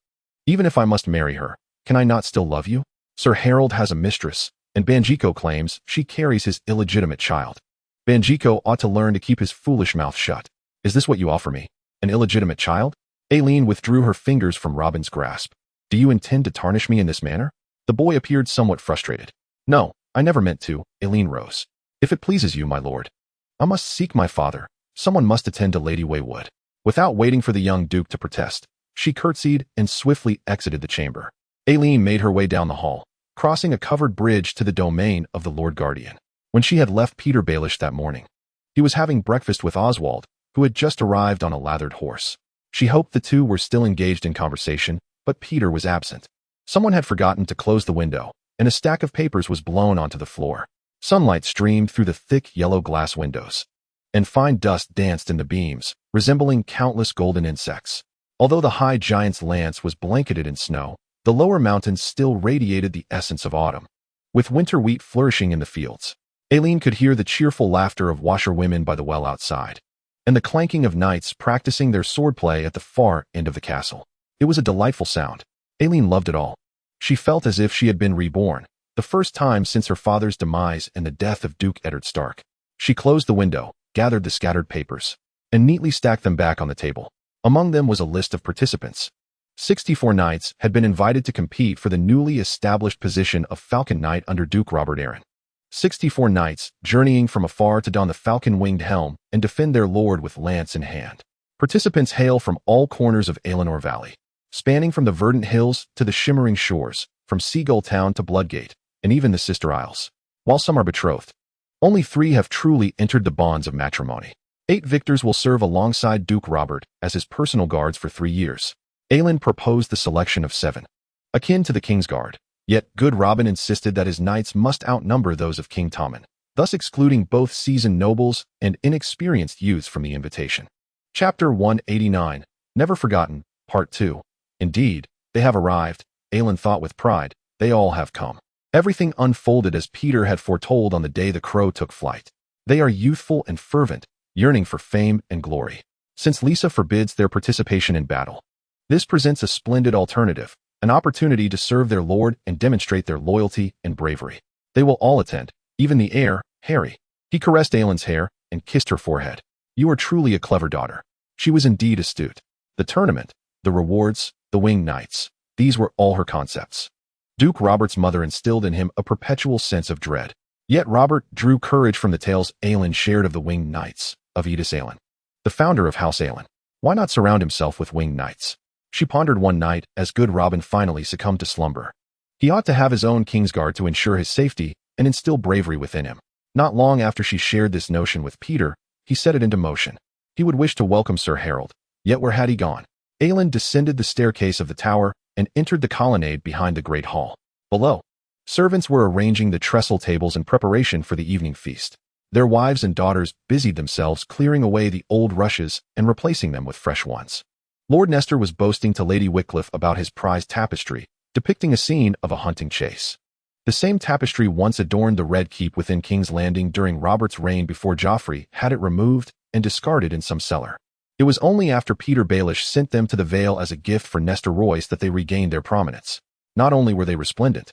Even if I must marry her, can I not still love you? Sir Harold has a mistress, and Banjico claims she carries his illegitimate child. Banjico ought to learn to keep his foolish mouth shut. Is this what you offer me? An illegitimate child? Aileen withdrew her fingers from Robin's grasp. Do you intend to tarnish me in this manner? The boy appeared somewhat frustrated. No, I never meant to. Aileen rose. If it pleases you, my lord, I must seek my father. Someone must attend to Lady Waywood. Without waiting for the young duke to protest, she curtsied and swiftly exited the chamber. Aileen made her way down the hall, crossing a covered bridge to the domain of the Lord Guardian. When she had left Peter Baelish that morning, he was having breakfast with Oswald, who had just arrived on a lathered horse. She hoped the two were still engaged in conversation, but Peter was absent. Someone had forgotten to close the window, and a stack of papers was blown onto the floor. Sunlight streamed through the thick yellow glass windows, and fine dust danced in the beams, resembling countless golden insects. Although the high giant's lance was blanketed in snow, the lower mountains still radiated the essence of autumn. With winter wheat flourishing in the fields, Aileen could hear the cheerful laughter of washerwomen by the well outside. and the clanking of knights practicing their swordplay at the far end of the castle. It was a delightful sound. Aline loved it all. She felt as if she had been reborn, the first time since her father's demise and the death of Duke Eddard Stark. She closed the window, gathered the scattered papers, and neatly stacked them back on the table. Among them was a list of participants. 64 knights had been invited to compete for the newly established position of Falcon Knight under Duke Robert Arryn. 64 knights, journeying from afar to don the falcon-winged helm and defend their lord with lance in hand. Participants hail from all corners of Aelinor Valley, spanning from the verdant hills to the shimmering shores, from Seagull Town to Bloodgate, and even the Sister Isles. While some are betrothed, only 3 have truly entered the bonds of matrimony. 8 victors will serve alongside Duke Robert as his personal guards for 3 years. Aelin proposed the selection of 7, akin to the King's Guard. Yet good Robin insisted that his knights must outnumber those of King Tommen, thus excluding both seasoned nobles and inexperienced youths from the invitation. Chapter 189, Never Forgotten, Part 2. Indeed, they have arrived, Aelin thought with pride. They all have come. Everything unfolded as Peter had foretold on the day the crow took flight. They are youthful and fervent, yearning for fame and glory. Since Lisa forbids their participation in battle, this presents a splendid alternative, an opportunity to serve their lord and demonstrate their loyalty and bravery. They will all attend, even the heir, Harry. He caressed Aelin's hair and kissed her forehead. You are truly a clever daughter. She was indeed astute. The tournament, the rewards, the winged knights, these were all her concepts. Duke Robert's mother instilled in him a perpetual sense of dread. Yet Robert drew courage from the tales Aelin shared of the winged knights, of Edys Aelin, the founder of House Aelin. Why not surround himself with winged knights? She pondered one night as good Robin finally succumbed to slumber. He ought to have his own Kingsguard to ensure his safety and instill bravery within him. Not long after she shared this notion with Peter, he set it into motion. He would wish to welcome Sir Harold, yet where had he gone? Aelin descended the staircase of the tower and entered the colonnade behind the great hall. Below, servants were arranging the trestle tables in preparation for the evening feast. Their wives and daughters busied themselves clearing away the old rushes and replacing them with fresh ones. Lord Nestor was boasting to Lady Wycliffe about his prized tapestry, depicting a scene of a hunting chase. The same tapestry once adorned the Red Keep within King's Landing during Robert's reign before Joffrey had it removed and discarded in some cellar. It was only after Peter Baelish sent them to the Vale as a gift for Nestor Royce that they regained their prominence. Not only were they resplendent,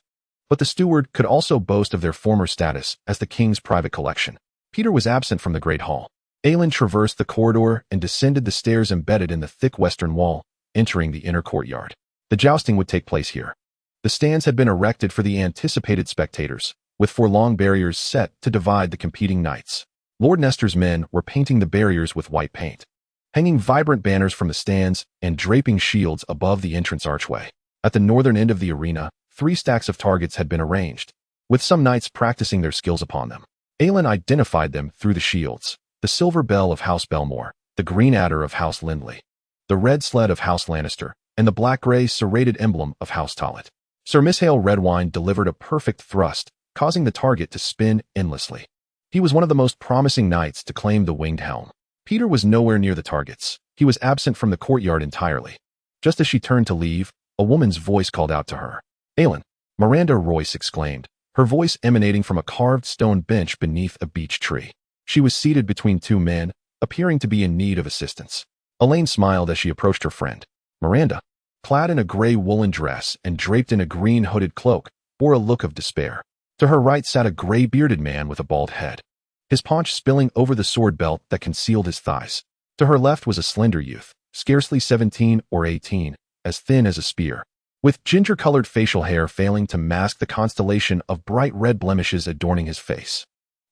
but the steward could also boast of their former status as the king's private collection. Peter was absent from the Great Hall. Aelin traversed the corridor and descended the stairs embedded in the thick western wall, entering the inner courtyard. The jousting would take place here. The stands had been erected for the anticipated spectators, with 4 long barriers set to divide the competing knights. Lord Nestor's men were painting the barriers with white paint, hanging vibrant banners from the stands and draping shields above the entrance archway. At the northern end of the arena, 3 stacks of targets had been arranged, with some knights practicing their skills upon them. Aelin identified them through the shields: the silver bell of House Belmore, the green adder of House Lindley, the red sled of House Lannister, and the black-gray serrated emblem of House Tollet. Sir Mishael Redwine delivered a perfect thrust, causing the target to spin endlessly. He was one of the most promising knights to claim the winged helm. Peter was nowhere near the targets. He was absent from the courtyard entirely. Just as she turned to leave, a woman's voice called out to her. Aelin, Miranda Royce exclaimed, her voice emanating from a carved stone bench beneath a beech tree. She was seated between 2 men, appearing to be in need of assistance. Elaine smiled as she approached her friend. Miranda, clad in a gray woolen dress and draped in a green hooded cloak, bore a look of despair. To her right sat a gray-bearded man with a bald head, his paunch spilling over the sword belt that concealed his thighs. To her left was a slender youth, scarcely 17 or 18, as thin as a spear, with ginger-colored facial hair failing to mask the constellation of bright red blemishes adorning his face.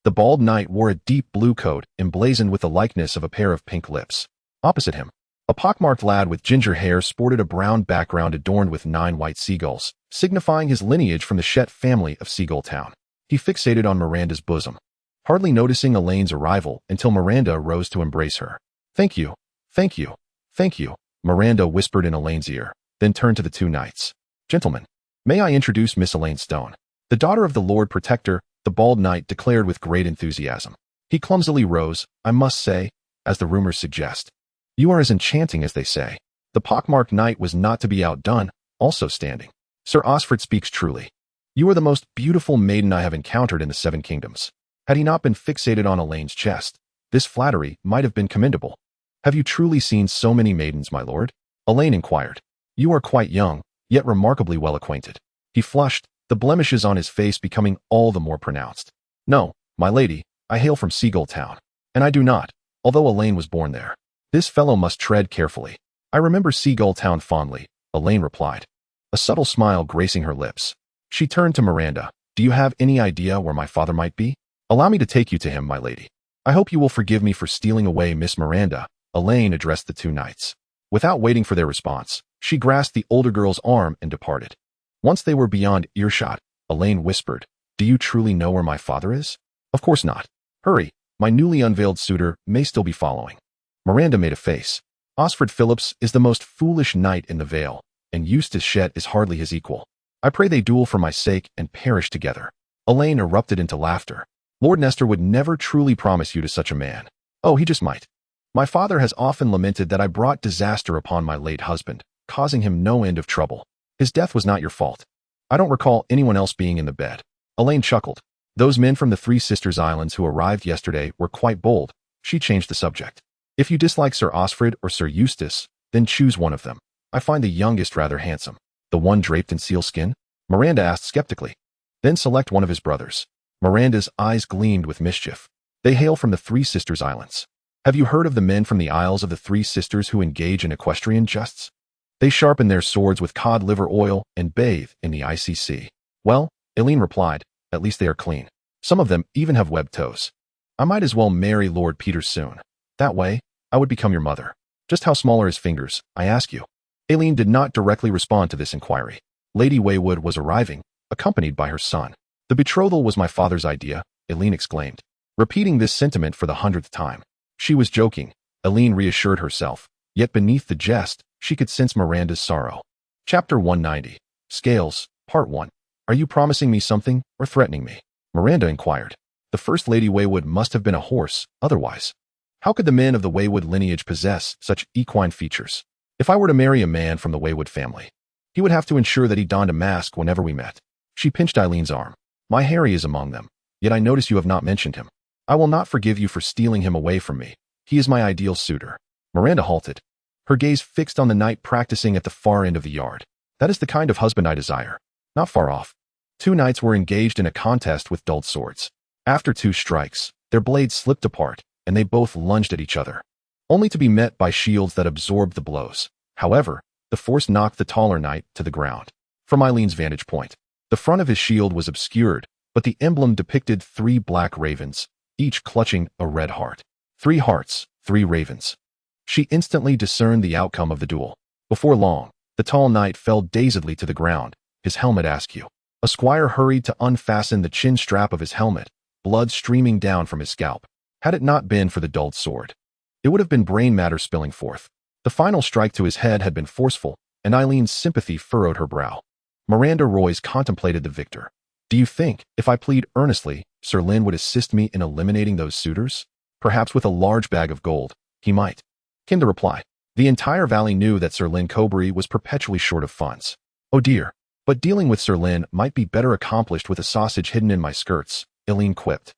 The bald knight wore a deep blue coat emblazoned with the likeness of a pair of pink lips. Opposite him, a pockmarked lad with ginger hair sported a brown background adorned with 9 white seagulls, signifying his lineage from the Shet family of Seagull Town. He fixated on Miranda's bosom, hardly noticing Elaine's arrival until Miranda rose to embrace her. Thank you, thank you, thank you, Miranda whispered in Elaine's ear, then turned to the 2 knights. Gentlemen, may I introduce Miss Elaine Stone, the daughter of the Lord Protector, the bald knight declared with great enthusiasm. He clumsily rose. I must say, as the rumors suggest, you are as enchanting as they say. The pockmarked knight was not to be outdone, also standing. Sir Osford speaks truly. You are the most beautiful maiden I have encountered in the 7 kingdoms. Had he not been fixated on Elaine's chest, This flattery might have been commendable. Have you truly seen so many maidens, my lord? Elaine inquired. You are quite young, yet remarkably well acquainted. He flushed, the blemishes on his face becoming all the more pronounced. No, my lady, I hail from Seagull Town. And I do not, although Elaine was born there. This fellow must tread carefully. I remember Seagull Town fondly, Elaine replied, a subtle smile gracing her lips. She turned to Miranda. Do you have any idea where my father might be? Allow me to take you to him, my lady. I hope you will forgive me for stealing away Miss Miranda, Elaine addressed the two knights. Without waiting for their response, she grasped the older girl's arm and departed. Once they were beyond earshot, Elaine whispered, Do you truly know where my father is? Of course not. Hurry, my newly unveiled suitor may still be following. Miranda made a face. Osford Phillips is the most foolish knight in the Vale, and Eustace Shett is hardly his equal. I pray they duel for my sake and perish together. Elaine erupted into laughter. Lord Nestor would never truly promise you to such a man. Oh, he just might. My father has often lamented that I brought disaster upon my late husband, causing him no end of trouble. His death was not your fault. I don't recall anyone else being in the bed. Elaine chuckled. Those men from the Three Sisters Islands who arrived yesterday were quite bold. She changed the subject. If you dislike Sir Osfrid or Sir Eustace, then choose one of them. I find the youngest rather handsome. The one draped in sealskin? Miranda asked skeptically. Then select one of his brothers. Miranda's eyes gleamed with mischief. They hail from the Three Sisters Islands. Have you heard of the men from the Isles of the Three Sisters who engage in equestrian justs? They sharpen their swords with cod liver oil and bathe in the icy sea. Well, Elaine replied, at least they are clean. Some of them even have webbed toes. I might as well marry Lord Peter soon. That way, I would become your mother. Just how small are his fingers, I ask you? Elaine did not directly respond to this inquiry. Lady Waywood was arriving, accompanied by her son. The betrothal was my father's idea, Elaine exclaimed, repeating this sentiment for the 100th time. She was joking, Elaine reassured herself, yet beneath the jest, she could sense Miranda's sorrow. Chapter 190. Scales, Part 1. Are you promising me something or threatening me? Miranda inquired. The first Lady Waywood must have been a horse, otherwise. How could the men of the Waywood lineage possess such equine features? If I were to marry a man from the Waywood family, he would have to ensure that he donned a mask whenever we met. She pinched Eileen's arm. My Harry is among them, yet I notice you have not mentioned him. I will not forgive you for stealing him away from me. He is my ideal suitor. Miranda halted, her gaze fixed on the knight practicing at the far end of the yard. That is the kind of husband I desire. Not far off. Two knights were engaged in a contest with dulled swords. After 2 strikes, their blades slipped apart, and they both lunged at each other, only to be met by shields that absorbed the blows. However, the force knocked the taller knight to the ground. From Eileen's vantage point, the front of his shield was obscured, but the emblem depicted 3 black ravens, each clutching a red heart. 3 hearts, 3 ravens. She instantly discerned the outcome of the duel. Before long, the tall knight fell dazedly to the ground, his helmet askew. A squire hurried to unfasten the chin strap of his helmet, blood streaming down from his scalp. Had it not been for the dulled sword, it would have been brain matter spilling forth. The final strike to his head had been forceful, and Eileen's sympathy furrowed her brow. Miranda Royce contemplated the victor. Do you think, if I plead earnestly, Sir Lynn would assist me in eliminating those suitors? Perhaps with a large bag of gold, he might. Came the reply. The entire valley knew that Sir Lynn Cobury was perpetually short of funds. Oh dear. But dealing with Sir Lynn might be better accomplished with a sausage hidden in my skirts, Elaine quipped,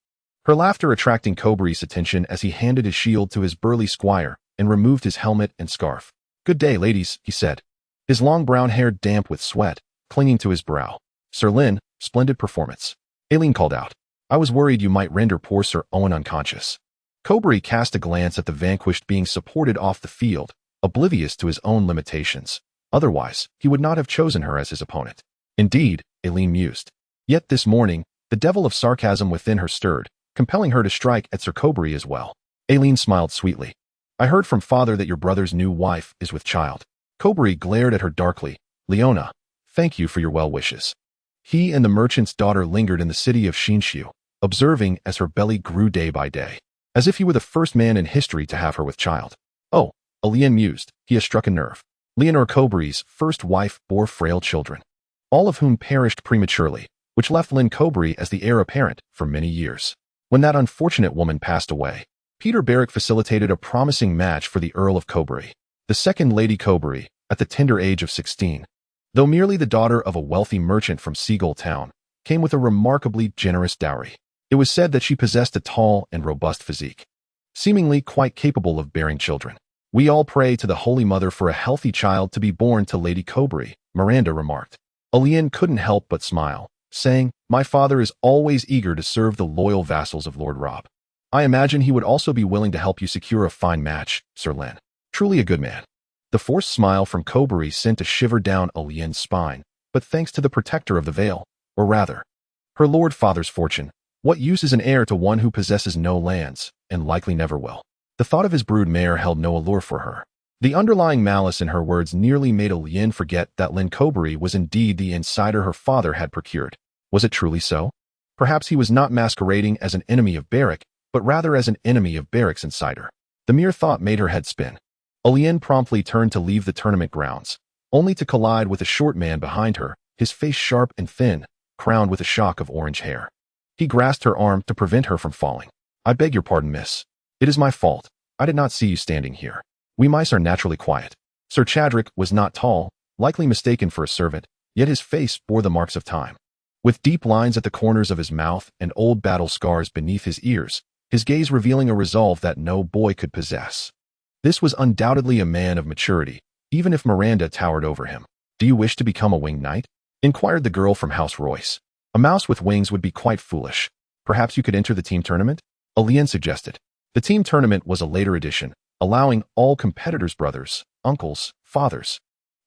her laughter attracting Cobury's attention as he handed his shield to his burly squire and removed his helmet and scarf. Good day, ladies, he said, his long brown hair damp with sweat, clinging to his brow. Sir Lynn, splendid performance. Elaine called out. I was worried you might render poor Sir Owen unconscious. Cobury cast a glance at the vanquished being supported off the field, oblivious to his own limitations. Otherwise, he would not have chosen her as his opponent. Indeed, Elaine mused. Yet this morning, the devil of sarcasm within her stirred, compelling her to strike at Sir Cobury as well. Elaine smiled sweetly. I heard from father that your brother's new wife is with child. Cobury glared at her darkly. Leona, thank you for your well wishes. He and the merchant's daughter lingered in the city of Shinshu, observing as her belly grew day by day, as if he were the first man in history to have her with child. Oh, Elaine mused, he has struck a nerve. Leonor Cobury's first wife bore frail children, all of whom perished prematurely, which left Lynn Cobury as the heir apparent for many years. When that unfortunate woman passed away, Peter Barrick facilitated a promising match for the Earl of Cobury, the second Lady Cobury, at the tender age of 16. Though merely the daughter of a wealthy merchant from Seagull Town, came with a remarkably generous dowry. It was said that she possessed a tall and robust physique. seemingly quite capable of bearing children. We all pray to the Holy Mother for a healthy child to be born to Lady Cobry, Miranda remarked. Aelin couldn't help but smile, saying, "My father is always eager to serve the loyal vassals of Lord Robb. I imagine he would also be willing to help you secure a fine match, Sir Len. Truly a good man." The forced smile from Cobry sent a shiver down Aelin's spine, but thanks to the protector of the Vale, or rather, her lord father's fortune, what use is an heir to one who possesses no lands, and likely never will? The thought of his brood mare held no allure for her. The underlying malice in her words nearly made Aelin forget that Len Cobry was indeed the insider her father had procured. Was it truly so? Perhaps he was not masquerading as an enemy of Beric, but rather as an enemy of Beric's insider. The mere thought made her head spin. Aelin promptly turned to leave the tournament grounds, only to collide with a short man behind her, his face sharp and thin, crowned with a shock of orange hair. He grasped her arm to prevent her from falling. "I beg your pardon, miss. It is my fault. I did not see you standing here. We mice are naturally quiet." Sir Chadrick was not tall, likely mistaken for a servant, yet his face bore the marks of time. With deep lines at the corners of his mouth and old battle scars beneath his ears, his gaze revealing a resolve that no boy could possess. This was undoubtedly a man of maturity, even if Miranda towered over him. "Do you wish to become a winged knight?" inquired the girl from House Royce. "A mouse with wings would be quite foolish. Perhaps you could enter the team tournament?" Aelin suggested. The team tournament was a later edition, allowing all competitors' brothers, uncles, fathers,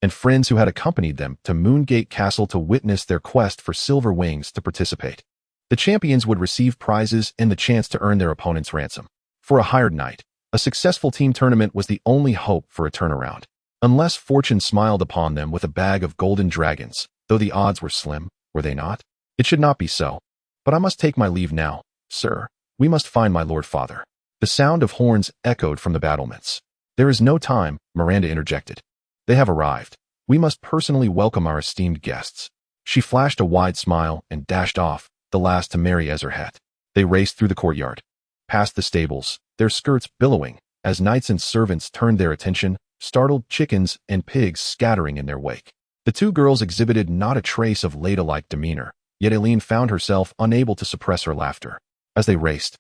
and friends who had accompanied them to Moongate Castle to witness their quest for silver wings to participate. The champions would receive prizes and the chance to earn their opponent's ransom. For a hired knight, a successful team tournament was the only hope for a turnaround. Unless fortune smiled upon them with a bag of golden dragons, though the odds were slim, were they not? It should not be so. "But I must take my leave now, sir. We must find my lord father." The sound of horns echoed from the battlements. "There is no time," Miranda interjected. "They have arrived. We must personally welcome our esteemed guests." She flashed a wide smile and dashed off, the last to marry Ezerhet. They raced through the courtyard, past the stables, their skirts billowing, as knights and servants turned their attention, startled chickens and pigs scattering in their wake. The two girls exhibited not a trace of ladylike demeanor, yet Aelin found herself unable to suppress her laughter. As they raced,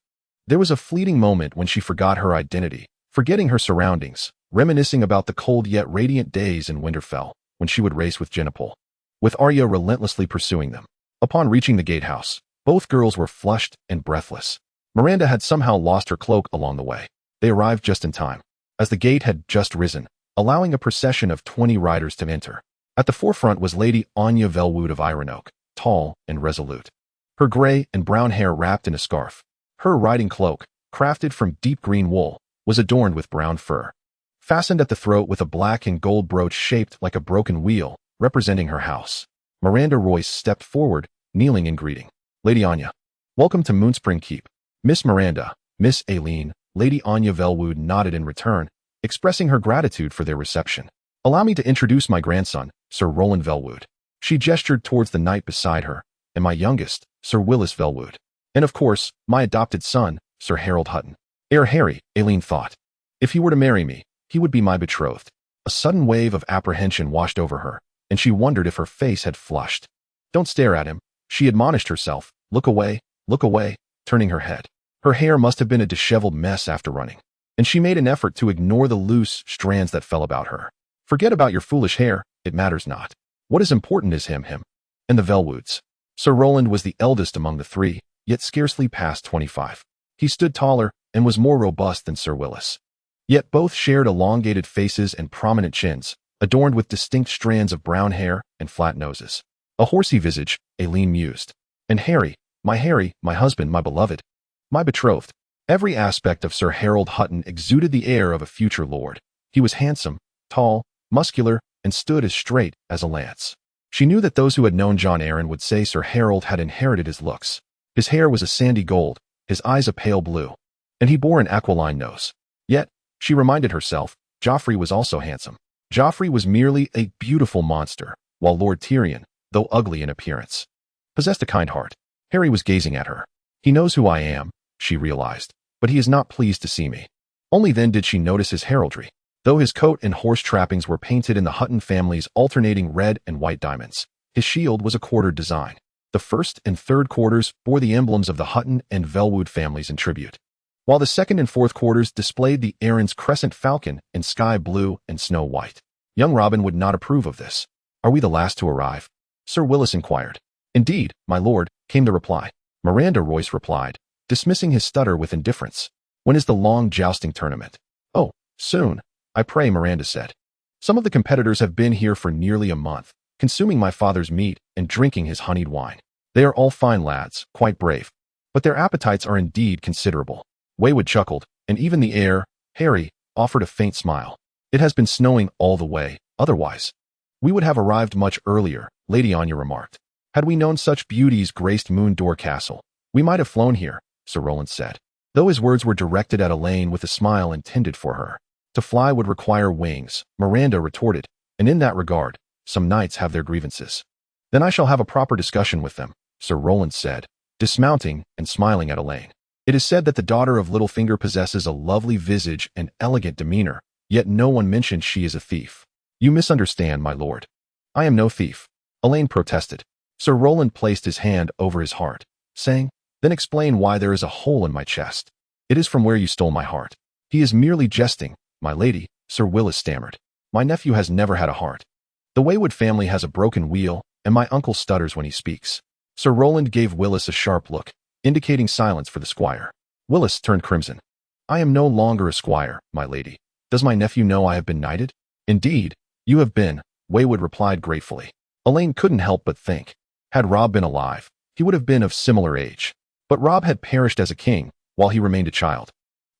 there was a fleeting moment when she forgot her identity, forgetting her surroundings, reminiscing about the cold yet radiant days in Winterfell, when she would race with Jennifer, with Arya relentlessly pursuing them. Upon reaching the gatehouse, both girls were flushed and breathless. Miranda had somehow lost her cloak along the way. They arrived just in time, as the gate had just risen, allowing a procession of 20 riders to enter. At the forefront was Lady Anya Velwood of Ironoak, tall and resolute. Her gray and brown hair wrapped in a scarf. Her riding cloak, crafted from deep green wool, was adorned with brown fur, fastened at the throat with a black and gold brooch shaped like a broken wheel, representing her house. Miranda Royce stepped forward, kneeling in greeting. "Lady Anya, welcome to Moonspring Keep." "Miss Miranda, Miss Aelin," Lady Anya Velwood nodded in return, expressing her gratitude for their reception. "Allow me to introduce my grandson, Sir Roland Velwood." She gestured towards the knight beside her, "and my youngest, Sir Willis Velwood. And of course, my adopted son, Sir Harold Hutton." Heir Harry, Aelin thought. If he were to marry me, he would be my betrothed. A sudden wave of apprehension washed over her, and she wondered if her face had flushed. "Don't stare at him," she admonished herself. Look away, turning her head. Her hair must have been a disheveled mess after running, and she made an effort to ignore the loose strands that fell about her. "Forget about your foolish hair, it matters not. What is important is him, and the Velwoods." Sir Roland was the eldest among the three, yet scarcely past 25. He stood taller and was more robust than Sir Willis. Yet both shared elongated faces and prominent chins, adorned with distinct strands of brown hair and flat noses. A horsey visage, Aelin mused. "And Harry, my husband, my beloved, my betrothed." Every aspect of Sir Harold Hutton exuded the air of a future lord. He was handsome, tall, muscular, and stood as straight as a lance. She knew that those who had known Jon Arryn would say Sir Harold had inherited his looks. His hair was a sandy gold, his eyes a pale blue, and he bore an aquiline nose. Yet, she reminded herself, Joffrey was also handsome. Joffrey was merely a beautiful monster, while Lord Tyrion, though ugly in appearance, possessed a kind heart. Harry was gazing at her. "He knows who I am," she realized, "but he is not pleased to see me." Only then did she notice his heraldry. Though his coat and horse trappings were painted in the Hutton family's alternating red and white diamonds, his shield was a quartered design. The first and third quarters bore the emblems of the Hutton and Velwood families in tribute, while the second and fourth quarters displayed the Erin's crescent falcon in sky blue and snow white. Young Robin would not approve of this. "Are we the last to arrive?" Sir Willis inquired. "Indeed, my lord," came the reply. "Miranda," Royce replied, dismissing his stutter with indifference. "When is the long jousting tournament?" "Oh, soon, I pray," Miranda said. "Some of the competitors have been here for nearly a month, consuming my father's meat and drinking his honeyed wine. They are all fine lads, quite brave. But their appetites are indeed considerable." Waywood chuckled, and even the heir, Harry, offered a faint smile. "It has been snowing all the way, otherwise we would have arrived much earlier," Lady Anya remarked. "Had we known such beauties graced Moon Door Castle, we might have flown here," Sir Roland said, though his words were directed at Elaine with a smile intended for her. "To fly would require wings," Miranda retorted, "and in that regard, some knights have their grievances." "Then I shall have a proper discussion with them," Sir Roland said, dismounting and smiling at Elaine. "It is said that the daughter of Littlefinger possesses a lovely visage and elegant demeanor, yet no one mentions she is a thief." "You misunderstand, my lord. I am no thief," Elaine protested. Sir Roland placed his hand over his heart, saying, "Then explain why there is a hole in my chest." "It is from where you stole my heart." "He is merely jesting, my lady," Sir Willis stammered. "My nephew has never had a heart. The Waywood family has a broken wheel, and my uncle stutters when he speaks." Sir Roland gave Willis a sharp look, indicating silence for the squire. Willis turned crimson. "I am no longer a squire, my lady. Does my nephew know I have been knighted?" "Indeed, you have been," Waywood replied gratefully. Elaine couldn't help but think. Had Robb been alive, he would have been of similar age. But Robb had perished as a king, while he remained a child.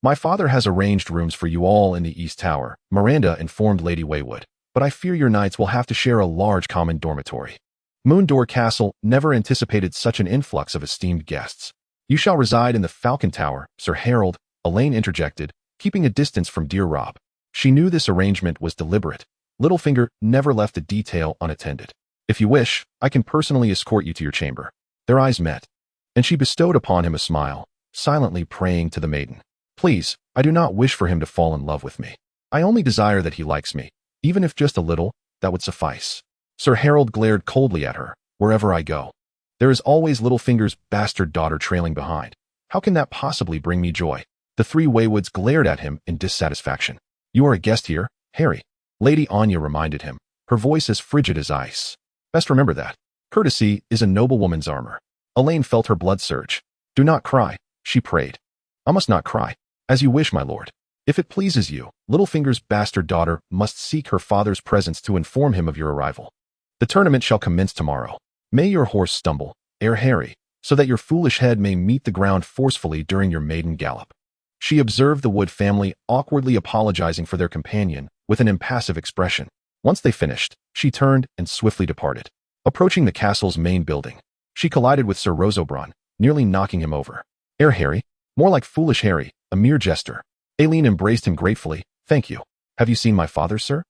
"My father has arranged rooms for you all in the East Tower," Miranda informed Lady Waywood, "but I fear your knights will have to share a large common dormitory." Moon Door Castle never anticipated such an influx of esteemed guests. "You shall reside in the Falcon Tower, Sir Harold," Elaine interjected, keeping a distance from dear Robb. She knew this arrangement was deliberate. Littlefinger never left a detail unattended. "If you wish, I can personally escort you to your chamber." Their eyes met, and she bestowed upon him a smile, silently praying to the maiden. "Please, I do not wish for him to fall in love with me. I only desire that he likes me. Even if just a little, that would suffice." Sir Harold glared coldly at her. "Wherever I go, there is always Littlefinger's bastard daughter trailing behind. How can that possibly bring me joy?" The three Waywoods glared at him in dissatisfaction. "You are a guest here, Harry," Lady Anya reminded him, her voice as frigid as ice. "Best remember that. Courtesy is a noblewoman's armor." Elaine felt her blood surge. "Do not cry," she prayed. "I must not cry." "As you wish, my lord. If it pleases you, Littlefinger's bastard daughter must seek her father's presence to inform him of your arrival. The tournament shall commence tomorrow. May your horse stumble, ere Harry, so that your foolish head may meet the ground forcefully during your maiden gallop." She observed the Wood family awkwardly apologizing for their companion with an impassive expression. Once they finished, she turned and swiftly departed. Approaching the castle's main building, she collided with Sir Rosobron, nearly knocking him over. "Ere Harry?" "More like foolish Harry, a mere jester." Aileen embraced him gratefully. "Thank you. Have you seen my father, sir?"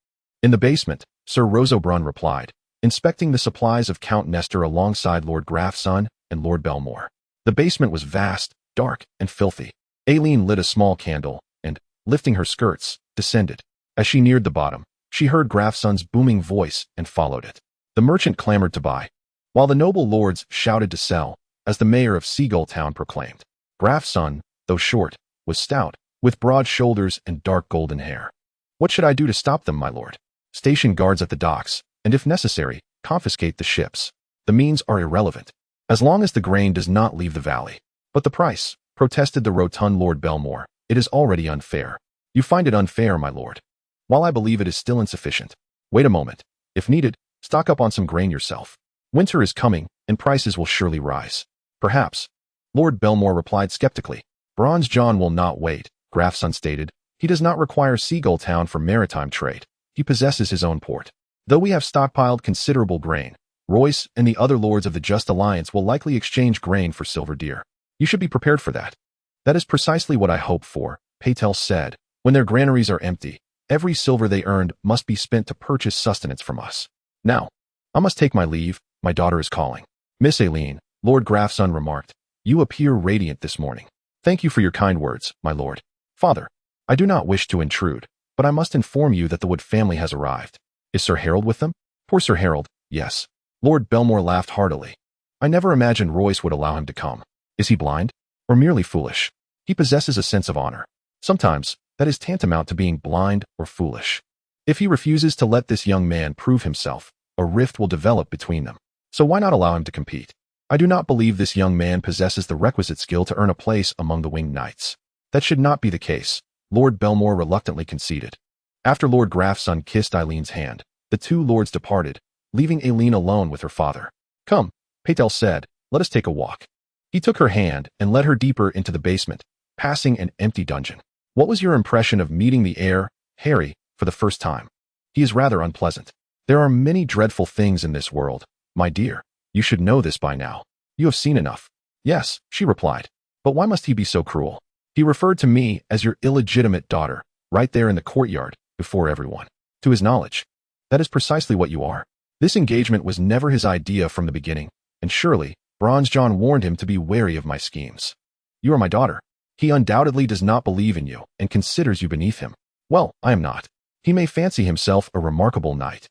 "In the basement," Sir Rosobron replied, inspecting the supplies of Count Nestor alongside Lord Grafson and Lord Belmore. The basement was vast, dark, and filthy. Aileen lit a small candle and, lifting her skirts, descended. As she neared the bottom, she heard Grafson's booming voice and followed it. The merchant clamored to buy, while the noble lords shouted to sell, as the mayor of Seagull Town proclaimed. Grafson, though short, was stout, with broad shoulders and dark golden hair. "What should I do to stop them, my lord?" "Station guards at the docks, and if necessary, confiscate the ships. The means are irrelevant, as long as the grain does not leave the valley." "But the price," protested the rotund Lord Belmore. "It is already unfair." "You find it unfair, my lord. While I believe it is still insufficient. Wait a moment. If needed, stock up on some grain yourself. Winter is coming, and prices will surely rise." "Perhaps," Lord Belmore replied skeptically. "Bronze John will not wait," Grafson stated. "He does not require Seagull Town for maritime trade. He possesses his own port. Though we have stockpiled considerable grain, Royce and the other lords of the Just Alliance will likely exchange grain for silver deer. You should be prepared for that." "That is precisely what I hope for," Paytel said. "When their granaries are empty, every silver they earned must be spent to purchase sustenance from us. Now, I must take my leave. My daughter is calling." "Miss Aileen," Lord Grafson remarked, "you appear radiant this morning." "Thank you for your kind words, my lord." "Father, I do not wish to intrude, but I must inform you that the Wood family has arrived." "Is Sir Harold with them?" "Poor Sir Harold, yes." Lord Belmore laughed heartily. "I never imagined Royce would allow him to come. Is he blind? Or merely foolish?" He possesses a sense of honor. Sometimes, that is tantamount to being blind or foolish. If he refuses to let this young man prove himself, a rift will develop between them. So why not allow him to compete? I do not believe this young man possesses the requisite skill to earn a place among the winged knights. That should not be the case, Lord Belmore reluctantly conceded. After Lord Grafson kissed Eileen's hand, the two lords departed, leaving Aileen alone with her father. Come, Patel said, let us take a walk. He took her hand and led her deeper into the basement, passing an empty dungeon. What was your impression of meeting the heir, Harry, for the first time? He is rather unpleasant. There are many dreadful things in this world, my dear. You should know this by now. You have seen enough. Yes, she replied. But why must he be so cruel? He referred to me as your illegitimate daughter, right there in the courtyard, before everyone. To his knowledge, that is precisely what you are. This engagement was never his idea from the beginning, and surely, Bronze John warned him to be wary of my schemes. You are my daughter. He undoubtedly does not believe in you and considers you beneath him. Well, I am not. He may fancy himself a remarkable knight.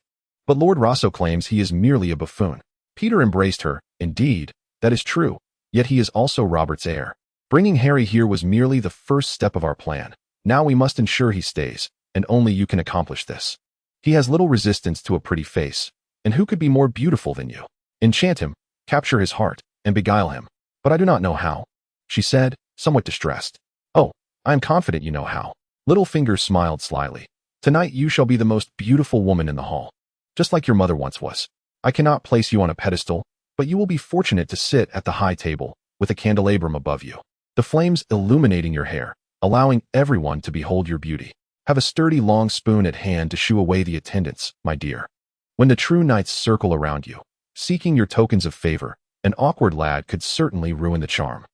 But Lord Rosso claims he is merely a buffoon. Peter embraced her. Indeed, that is true, yet he is also Robert's heir. Bringing Harry here was merely the first step of our plan. Now we must ensure he stays, and only you can accomplish this. He has little resistance to a pretty face, and who could be more beautiful than you? Enchant him, capture his heart, and beguile him. But I do not know how, she said, somewhat distressed. Oh, I am confident you know how. Littlefinger smiled slyly. Tonight you shall be the most beautiful woman in the hall, just like your mother once was. I cannot place you on a pedestal, but you will be fortunate to sit at the high table, with a candelabrum above you, the flames illuminating your hair, allowing everyone to behold your beauty. Have a sturdy long spoon at hand to shoo away the attendants, my dear. When the true knights circle around you, seeking your tokens of favor, an awkward lad could certainly ruin the charm.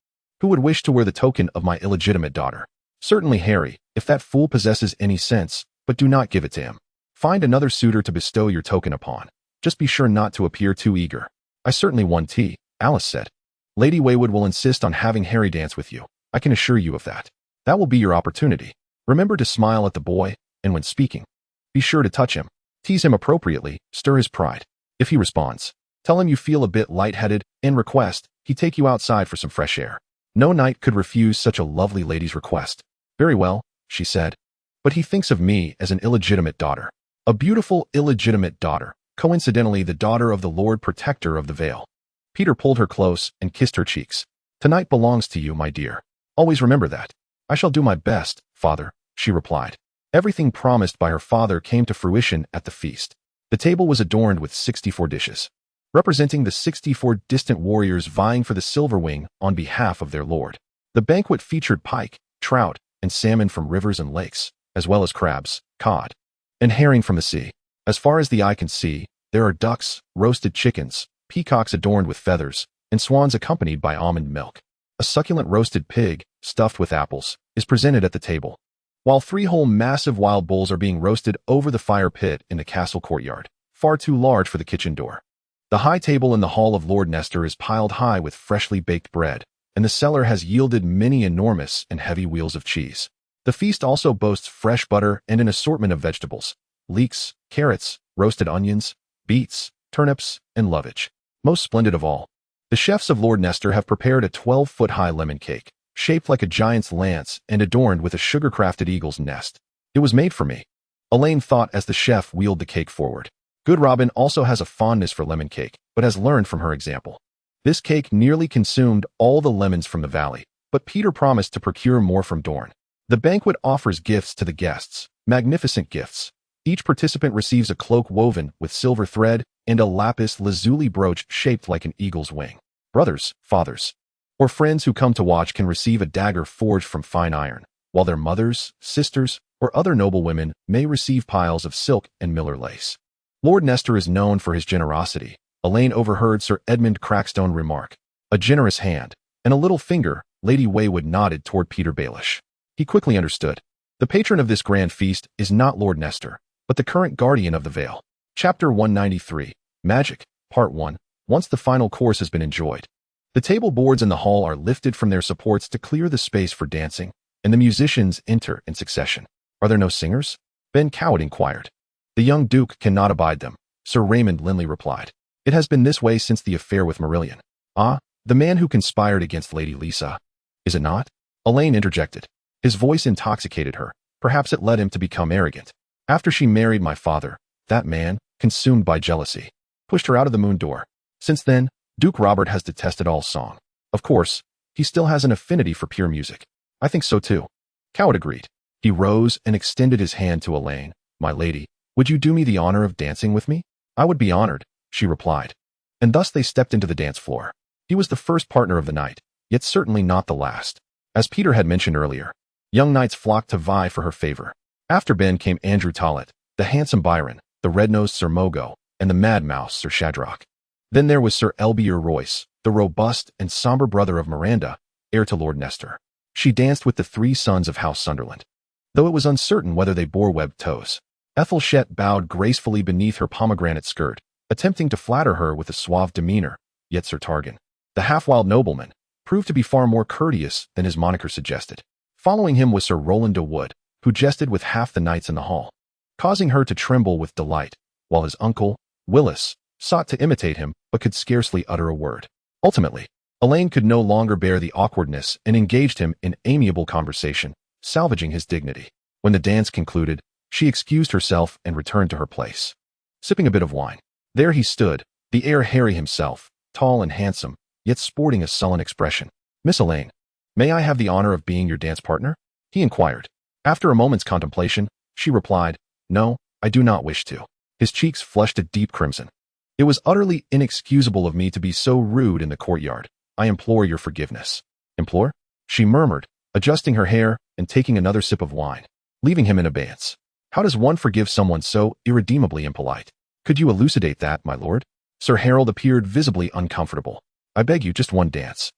Who would wish to wear the token of my illegitimate daughter? Certainly Harry, if that fool possesses any sense, but do not give it to him. Find another suitor to bestow your token upon. Just be sure not to appear too eager. I certainly want tea, Alice said. Lady Waywood will insist on having Harry dance with you. I can assure you of that. That will be your opportunity. Remember to smile at the boy, and when speaking, be sure to touch him. Tease him appropriately, stir his pride. If he responds, tell him you feel a bit lightheaded, and request he take you outside for some fresh air. No knight could refuse such a lovely lady's request. Very well, she said. But he thinks of me as an illegitimate daughter. A beautiful illegitimate daughter, coincidentally the daughter of the Lord Protector of the Vale. Peter pulled her close and kissed her cheeks. Tonight belongs to you, my dear. Always remember that. I shall do my best, father, she replied. Everything promised by her father came to fruition at the feast. The table was adorned with 64 dishes, representing the 64 distant warriors vying for the silver wing on behalf of their lord. The banquet featured pike, trout, and salmon from rivers and lakes, as well as crabs, cod, and herring from the sea. As far as the eye can see, there are ducks, roasted chickens, peacocks adorned with feathers, and swans accompanied by almond milk. A succulent roasted pig, stuffed with apples, is presented at the table, while 3 whole massive wild bulls are being roasted over the fire pit in the castle courtyard, far too large for the kitchen door. The high table in the hall of Lord Nestor is piled high with freshly baked bread, and the cellar has yielded many enormous and heavy wheels of cheese. The feast also boasts fresh butter and an assortment of vegetables, leeks, carrots, roasted onions, beets, turnips, and lovage. Most splendid of all, the chefs of Lord Nestor have prepared a 12-foot-high lemon cake, shaped like a giant's lance and adorned with a sugar-crafted eagle's nest. It was made for me, Elaine thought as the chef wheeled the cake forward. Good Robin also has a fondness for lemon cake, but has learned from her example. This cake nearly consumed all the lemons from the valley, but Peter promised to procure more from Dorne. The banquet offers gifts to the guests, magnificent gifts. Each participant receives a cloak woven with silver thread and a lapis lazuli brooch shaped like an eagle's wing. Brothers, fathers, or friends who come to watch can receive a dagger forged from fine iron, while their mothers, sisters, or other noblewomen may receive piles of silk and miller lace. Lord Nestor is known for his generosity. Elaine overheard Sir Edmund Crackstone remark, "A generous hand," and a little finger. Lady Waywood nodded toward Peter Baelish. He quickly understood. The patron of this grand feast is not Lord Nestor, but the current guardian of the Vale. Chapter 193, Magic, Part 1. Once the final course has been enjoyed, the table boards in the hall are lifted from their supports to clear the space for dancing, and the musicians enter in succession. Are there no singers? Ben Coward inquired. The young duke cannot abide them, Sir Raymond Linley replied. It has been this way since the affair with Marillion. Ah, the man who conspired against Lady Lisa. Is it not? Elaine interjected. His voice intoxicated her. Perhaps it led him to become arrogant. After she married my father, that man, consumed by jealousy, pushed her out of the moon door. Since then, Duke Robert has detested all song. Of course, he still has an affinity for pure music. I think so too. Coward agreed. He rose and extended his hand to Elaine. My lady, would you do me the honor of dancing with me? I would be honored, she replied. And thus they stepped into the dance floor. He was the first partner of the night, yet certainly not the last. As Peter had mentioned earlier, young knights flocked to vie for her favor. After Ben came Andrew Tollet, the handsome Byron, the red-nosed Sir Mogo, and the mad mouse Sir Shadrach. Then there was Sir Elbier Royce, the robust and somber brother of Miranda, heir to Lord Nestor. She danced with the three sons of House Sunderland, though it was uncertain whether they bore webbed toes. Ethelchette bowed gracefully beneath her pomegranate skirt, attempting to flatter her with a suave demeanor, yet Sir Targan, the half-wild nobleman, proved to be far more courteous than his moniker suggested. Following him was Sir Roland de Wood, who jested with half the knights in the hall, causing her to tremble with delight, while his uncle, Willis, sought to imitate him but could scarcely utter a word. Ultimately, Elaine could no longer bear the awkwardness and engaged him in amiable conversation, salvaging his dignity. When the dance concluded, she excused herself and returned to her place, sipping a bit of wine. There he stood, the heir Harry himself, tall and handsome, yet sporting a sullen expression. Miss Elaine, may I have the honor of being your dance partner? He inquired. After a moment's contemplation, she replied, No, I do not wish to. His cheeks flushed a deep crimson. It was utterly inexcusable of me to be so rude in the courtyard. I implore your forgiveness. Implore? She murmured, adjusting her hair and taking another sip of wine, leaving him in abeyance. How does one forgive someone so irredeemably impolite? Could you elucidate that, my lord? Sir Harold appeared visibly uncomfortable. I beg you, just one dance.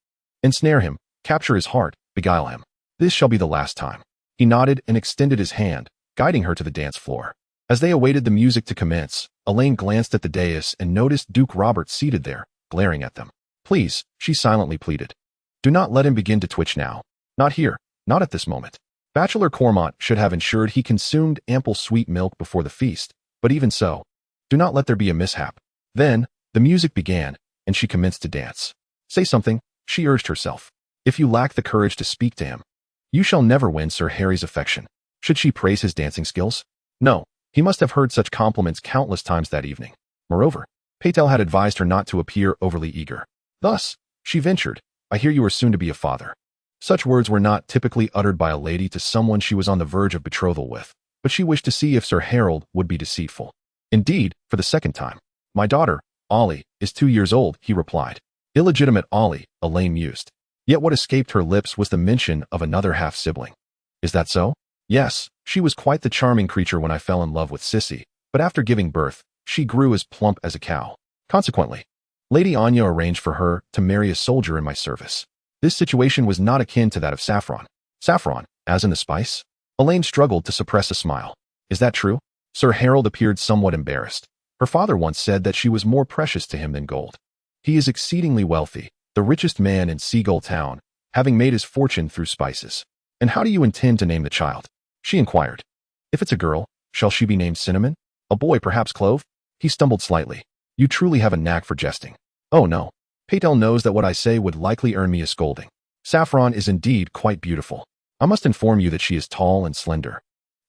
Ensnare him, capture his heart, beguile him. This shall be the last time. He nodded and extended his hand, guiding her to the dance floor. As they awaited the music to commence, Elaine glanced at the dais and noticed Duke Robert seated there, glaring at them. Please, she silently pleaded. Do not let him begin to twitch now. Not here, not at this moment. Bachelor Cormont should have ensured he consumed ample sweet milk before the feast, but even so, do not let there be a mishap. Then, the music began, and she commenced to dance. Say something, she urged herself. If you lack the courage to speak to him, you shall never win Sir Harry's affection. Should she praise his dancing skills? No, he must have heard such compliments countless times that evening. Moreover, Patel had advised her not to appear overly eager. Thus, she ventured, I hear you are soon to be a father. Such words were not typically uttered by a lady to someone she was on the verge of betrothal with, but she wished to see if Sir Harold would be deceitful. Indeed, for the second time. My daughter, Ollie, is 2 years old, he replied. Illegitimate Ollie, Elaine mused. Yet what escaped her lips was the mention of another half-sibling. Is that so? Yes, she was quite the charming creature when I fell in love with Sissy, but after giving birth, she grew as plump as a cow. Consequently, Lady Anya arranged for her to marry a soldier in my service. This situation was not akin to that of saffron. Saffron, as in the spice? Elaine struggled to suppress a smile. Is that true? Sir Harold appeared somewhat embarrassed. Her father once said that she was more precious to him than gold. He is exceedingly wealthy, the richest man in Seagull Town, having made his fortune through spices. And how do you intend to name the child? She inquired. If it's a girl, shall she be named Cinnamon? A boy perhaps Clove? He stumbled slightly. You truly have a knack for jesting. Oh no. Patel knows that what I say would likely earn me a scolding. Saffron is indeed quite beautiful. I must inform you that she is tall and slender,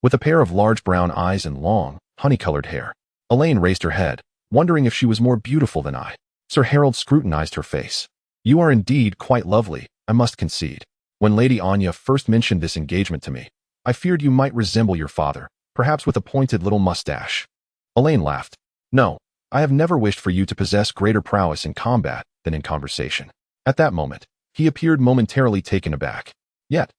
with a pair of large brown eyes and long, honey-colored hair. Elaine raised her head, wondering if she was more beautiful than I. Sir Harold scrutinized her face. You are indeed quite lovely, I must concede. When Lady Anya first mentioned this engagement to me, I feared you might resemble your father, perhaps with a pointed little mustache. Elaine laughed. No, I have never wished for you to possess greater prowess in combat than in conversation. At that moment, he appeared momentarily taken aback. Yet,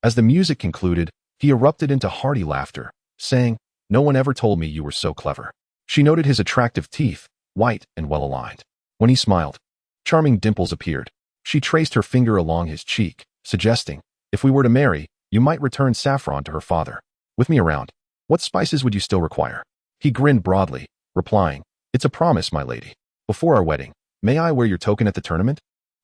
as the music concluded, he erupted into hearty laughter, saying, No one ever told me you were so clever. She noted his attractive teeth, white and well-aligned. When he smiled, charming dimples appeared. She traced her finger along his cheek, suggesting, If we were to marry, you might return Saffron to her father. With me around, what spices would you still require? He grinned broadly, replying, It's a promise, my lady. Before our wedding, may I wear your token at the tournament?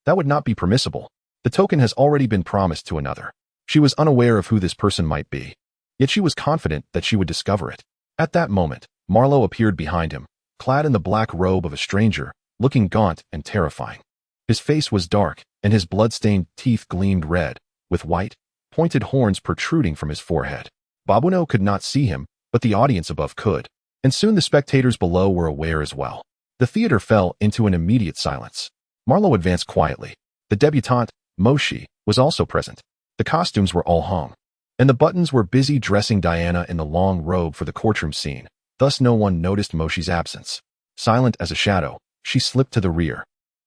That would not be permissible. The token has already been promised to another. She was unaware of who this person might be, yet she was confident that she would discover it. At that moment, Marlowe appeared behind him, clad in the black robe of a stranger, looking gaunt and terrifying. His face was dark, and his blood-stained teeth gleamed red, with white, pointed horns protruding from his forehead. Babuino could not see him, but the audience above could, and soon the spectators below were aware as well. The theater fell into an immediate silence. Marlowe advanced quietly. The debutante, Moshi, was also present. The costumes were all hung, and the buttons were busy dressing Diana in the long robe for the courtroom scene, thus no one noticed Moshi's absence. Silent as a shadow, she slipped to the rear.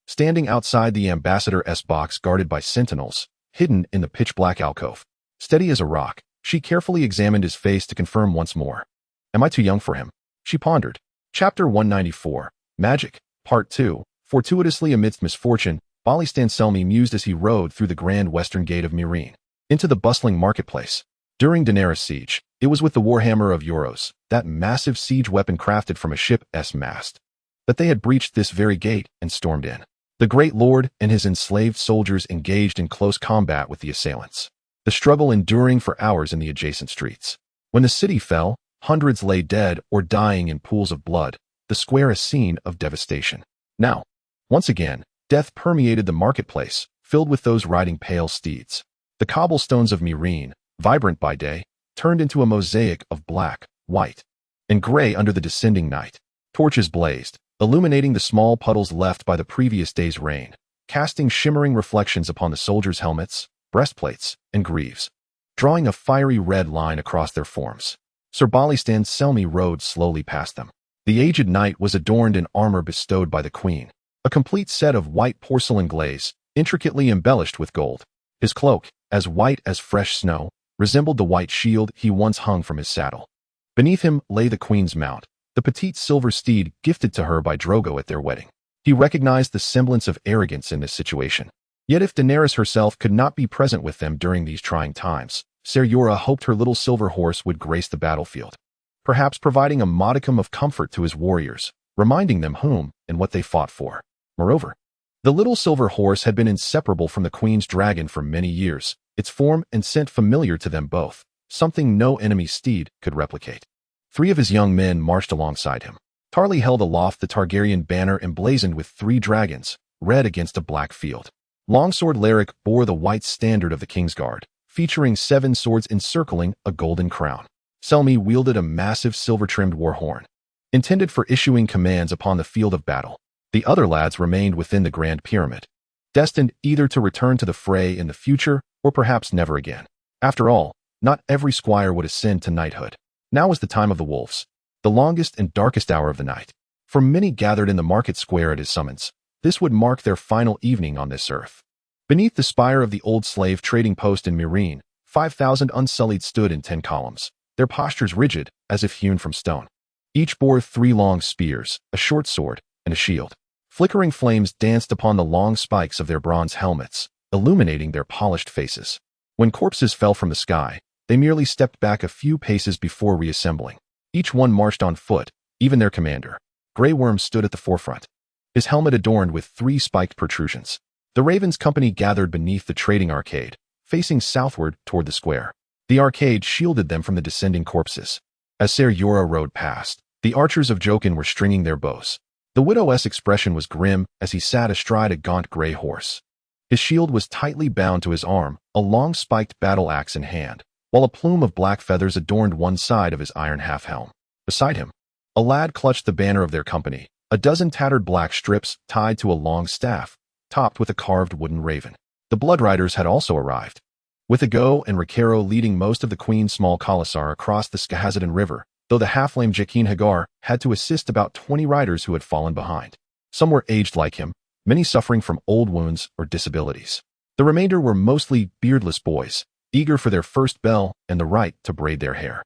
Standing outside the ambassador's box guarded by sentinels, hidden in the pitch-black alcove. Steady as a rock, she carefully examined his face to confirm once more. Am I too young for him? She pondered. Chapter 194, Magic, Part 2. Fortuitously amidst misfortune, Balistan Selmy mused as he rode through the grand western gate of Meereen, into the bustling marketplace. During Daenerys' siege, it was with the Warhammer of Euros, that massive siege weapon crafted from a ship's mast, that they had breached this very gate and stormed in. The great lord and his enslaved soldiers engaged in close combat with the assailants, the struggle enduring for hours in the adjacent streets. When the city fell, hundreds lay dead or dying in pools of blood, the square a scene of devastation. Now, once again, death permeated the marketplace, filled with those riding pale steeds. The cobblestones of Meereen, vibrant by day, turned into a mosaic of black, white, and gray under the descending night. Torches blazed, illuminating the small puddles left by the previous day's rain, casting shimmering reflections upon the soldiers' helmets, breastplates, and greaves, drawing a fiery red line across their forms. Sir Balistan Selmy rode slowly past them. The aged knight was adorned in armor bestowed by the queen, a complete set of white porcelain glaze, intricately embellished with gold. His cloak, as white as fresh snow, resembled the white shield he once hung from his saddle. Beneath him lay the queen's mount, the petite silver steed gifted to her by Drogo at their wedding. He recognized the semblance of arrogance in this situation. Yet if Daenerys herself could not be present with them during these trying times, Ser Jorah hoped her little silver horse would grace the battlefield, perhaps providing a modicum of comfort to his warriors, reminding them whom and what they fought for. Moreover, the little silver horse had been inseparable from the queen's dragon for many years, its form and scent familiar to them both, something no enemy steed could replicate. 3 of his young men marched alongside him. Tarly held aloft the Targaryen banner emblazoned with 3 dragons, red against a black field. Longsword Larrick bore the white standard of the Kingsguard, featuring 7 swords encircling a golden crown. Selmy wielded a massive silver-trimmed war horn, intended for issuing commands upon the field of battle. The other lads remained within the Grand Pyramid, destined either to return to the fray in the future or perhaps never again. After all, not every squire would ascend to knighthood. Now was the time of the wolves, the longest and darkest hour of the night. For many gathered in the market square at his summons, this would mark their final evening on this earth. Beneath the spire of the old slave trading post in Meereen, 5,000 unsullied stood in 10 columns, their postures rigid as if hewn from stone. Each bore 3 long spears, a short sword, and a shield. Flickering flames danced upon the long spikes of their bronze helmets, illuminating their polished faces. When corpses fell from the sky, they merely stepped back a few paces before reassembling. Each one marched on foot, even their commander. Grey Worm stood at the forefront, his helmet adorned with 3 spiked protrusions. The Raven's company gathered beneath the trading arcade, facing southward toward the square. The arcade shielded them from the descending corpses. As Ser Jorah rode past, the archers of Jokun were stringing their bows. The widow's expression was grim as he sat astride a gaunt gray horse. His shield was tightly bound to his arm, a long spiked battle axe in hand, while a plume of black feathers adorned one side of his iron half-helm. Beside him, a lad clutched the banner of their company, a dozen tattered black strips tied to a long staff, topped with a carved wooden raven. The Blood Riders had also arrived, with Ago and Rakero leading most of the Queen's small Khalasar across the Skahazadin River, though the half-lame Jaqen Hagar had to assist about 20 riders who had fallen behind. Some were aged like him, many suffering from old wounds or disabilities. The remainder were mostly beardless boys, eager for their first bell and the right to braid their hair.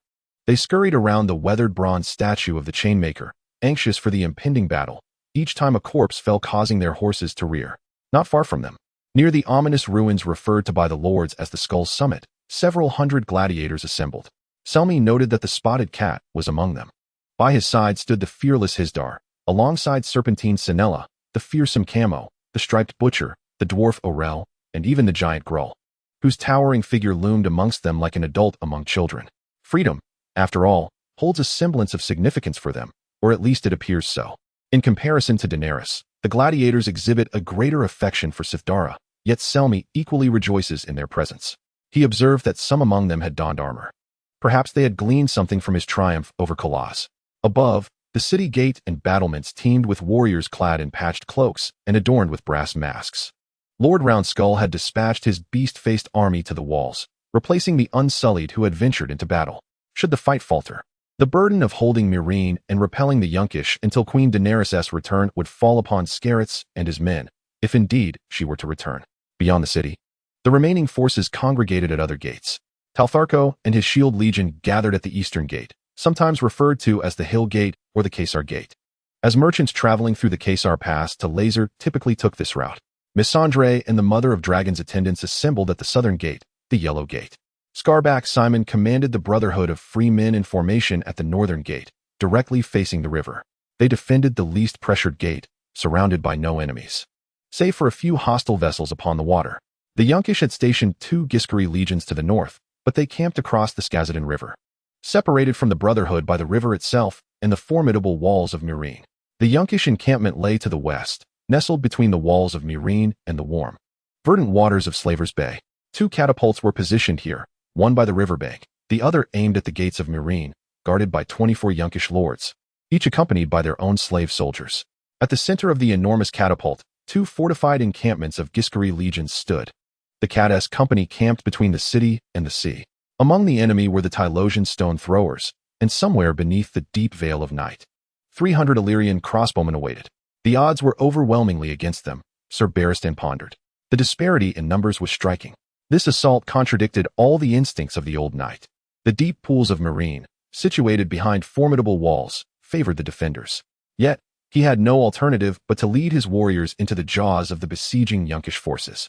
They scurried around the weathered bronze statue of the Chainmaker, anxious for the impending battle, each time a corpse fell causing their horses to rear. Not far from them, near the ominous ruins referred to by the lords as the Skull's Summit, several hundred gladiators assembled. Selmy noted that the Spotted Cat was among them. By his side stood the fearless Hisdar, alongside Serpentine Sinella, the fearsome Camo, the Striped Butcher, the dwarf Orel, and even the giant Grull, whose towering figure loomed amongst them like an adult among children. Freedom, after all, holds a semblance of significance for them, or at least it appears so. In comparison to Daenerys, the gladiators exhibit a greater affection for Sith'dara, yet Selmy equally rejoices in their presence. He observed that some among them had donned armor. Perhaps they had gleaned something from his triumph over Colossus. Above, the city gate and battlements teemed with warriors clad in patched cloaks and adorned with brass masks. Lord Roundskull had dispatched his beast-faced army to the walls, replacing the Unsullied who had ventured into battle. Should the fight falter, the burden of holding Meereen and repelling the Yunkish until Queen Daenerys' return would fall upon Scarrett and his men, if indeed she were to return. Beyond the city, the remaining forces congregated at other gates. Taltharko and his Shield Legion gathered at the Eastern Gate, sometimes referred to as the Hill Gate or the Caesar Gate. As merchants traveling through the Caesar Pass to Lazer typically took this route, Missandre and the Mother of Dragons attendants assembled at the Southern Gate, the Yellow Gate. Scarback Simon commanded the Brotherhood of Free Men in formation at the Northern Gate, directly facing the river. They defended the least pressured gate, surrounded by no enemies, save for a few hostile vessels upon the water. The Yunkish had stationed 2 Giscari legions to the north, but they camped across the Skazadin River, separated from the Brotherhood by the river itself and the formidable walls of Meereen. The Yunkish encampment lay to the west, nestled between the walls of Meereen and the warm, verdant waters of Slaver's Bay. 2 catapults were positioned here, one by the riverbank, the other aimed at the gates of Meereen, guarded by 24 Yunkish lords, each accompanied by their own slave soldiers. At the center of the enormous catapult, 2 fortified encampments of Giscari legions stood. The Cadas company camped between the city and the sea. Among the enemy were the Tylosian stone throwers, and somewhere beneath the deep veil of night, 300 Illyrian crossbowmen awaited. The odds were overwhelmingly against them, Sir Barristan pondered. The disparity in numbers was striking. This assault contradicted all the instincts of the old knight. The deep pools of Meereen, situated behind formidable walls, favored the defenders. Yet, he had no alternative but to lead his warriors into the jaws of the besieging Yunkish forces.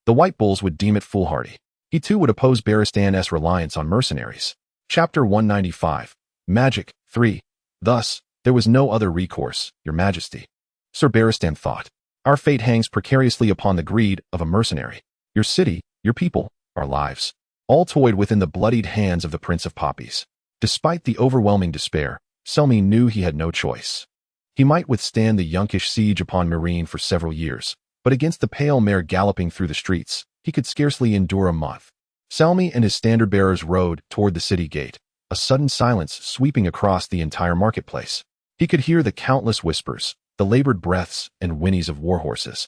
The White Bulls would deem it foolhardy. He too would oppose Barristan's reliance on mercenaries. Chapter 195. Magic 3. Thus, there was no other recourse, Your Majesty. Sir Barristan thought. Our fate hangs precariously upon the greed of a mercenary. Your city, your people, our lives, all toyed within the bloodied hands of the Prince of Poppies. Despite the overwhelming despair, Selmy knew he had no choice. He might withstand the Yunkish siege upon Meereen for several years, but against the pale mare galloping through the streets, he could scarcely endure a month. Selmy and his standard-bearers rode toward the city gate, a sudden silence sweeping across the entire marketplace. He could hear the countless whispers, the labored breaths and whinnies of warhorses,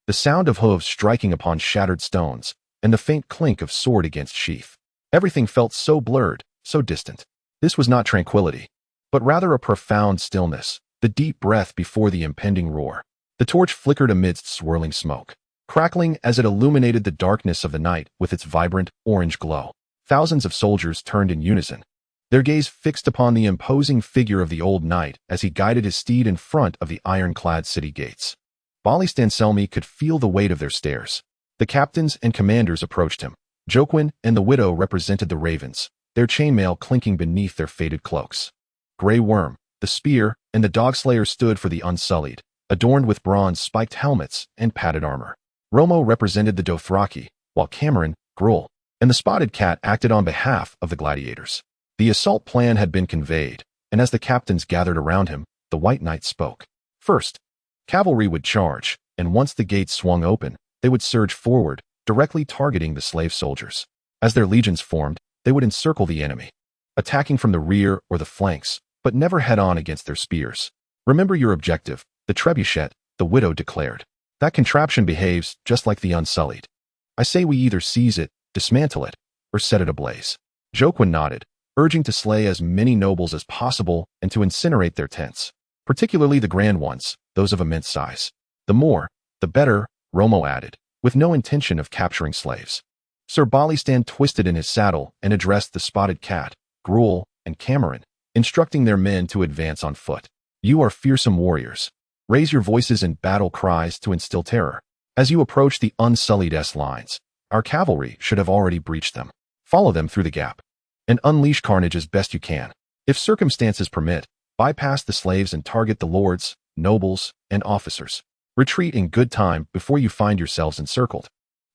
the sound of hooves striking upon shattered stones, and the faint clink of sword against sheath. Everything felt so blurred, so distant. This was not tranquility, but rather a profound stillness, the deep breath before the impending roar. The torch flickered amidst swirling smoke, crackling as it illuminated the darkness of the night with its vibrant, orange glow. Thousands of soldiers turned in unison, their gaze fixed upon the imposing figure of the old knight as he guided his steed in front of the ironclad city gates. Barristan Selmy could feel the weight of their stares. The captains and commanders approached him. Joquin and the widow represented the ravens, their chainmail clinking beneath their faded cloaks. Grey Worm, the spear, and the Dogslayer stood for the Unsullied, adorned with bronze spiked helmets and padded armor. Romo represented the Dothraki, while Cameron, Gruul, and the Spotted Cat acted on behalf of the gladiators. The assault plan had been conveyed, and as the captains gathered around him, the White Knight spoke. First, cavalry would charge, and once the gates swung open, they would surge forward, directly targeting the slave soldiers. As their legions formed, they would encircle the enemy, attacking from the rear or the flanks, but never head-on against their spears. Remember your objective, the trebuchet, the widow declared. That contraption behaves just like the Unsullied. I say we either seize it, dismantle it, or set it ablaze. Joquin nodded, urging to slay as many nobles as possible and to incinerate their tents, particularly the grand ones, those of immense size. The more, the better, Romo added, with no intention of capturing slaves. Sir Barristan twisted in his saddle and addressed the Spotted Cat, Gruul, and Cameron, instructing their men to advance on foot. You are fearsome warriors. Raise your voices in battle cries to instill terror. As you approach the Unsullied lines, our cavalry should have already breached them. Follow them through the gap, and unleash carnage as best you can. If circumstances permit, bypass the slaves and target the lords, nobles, and officers. Retreat in good time before you find yourselves encircled.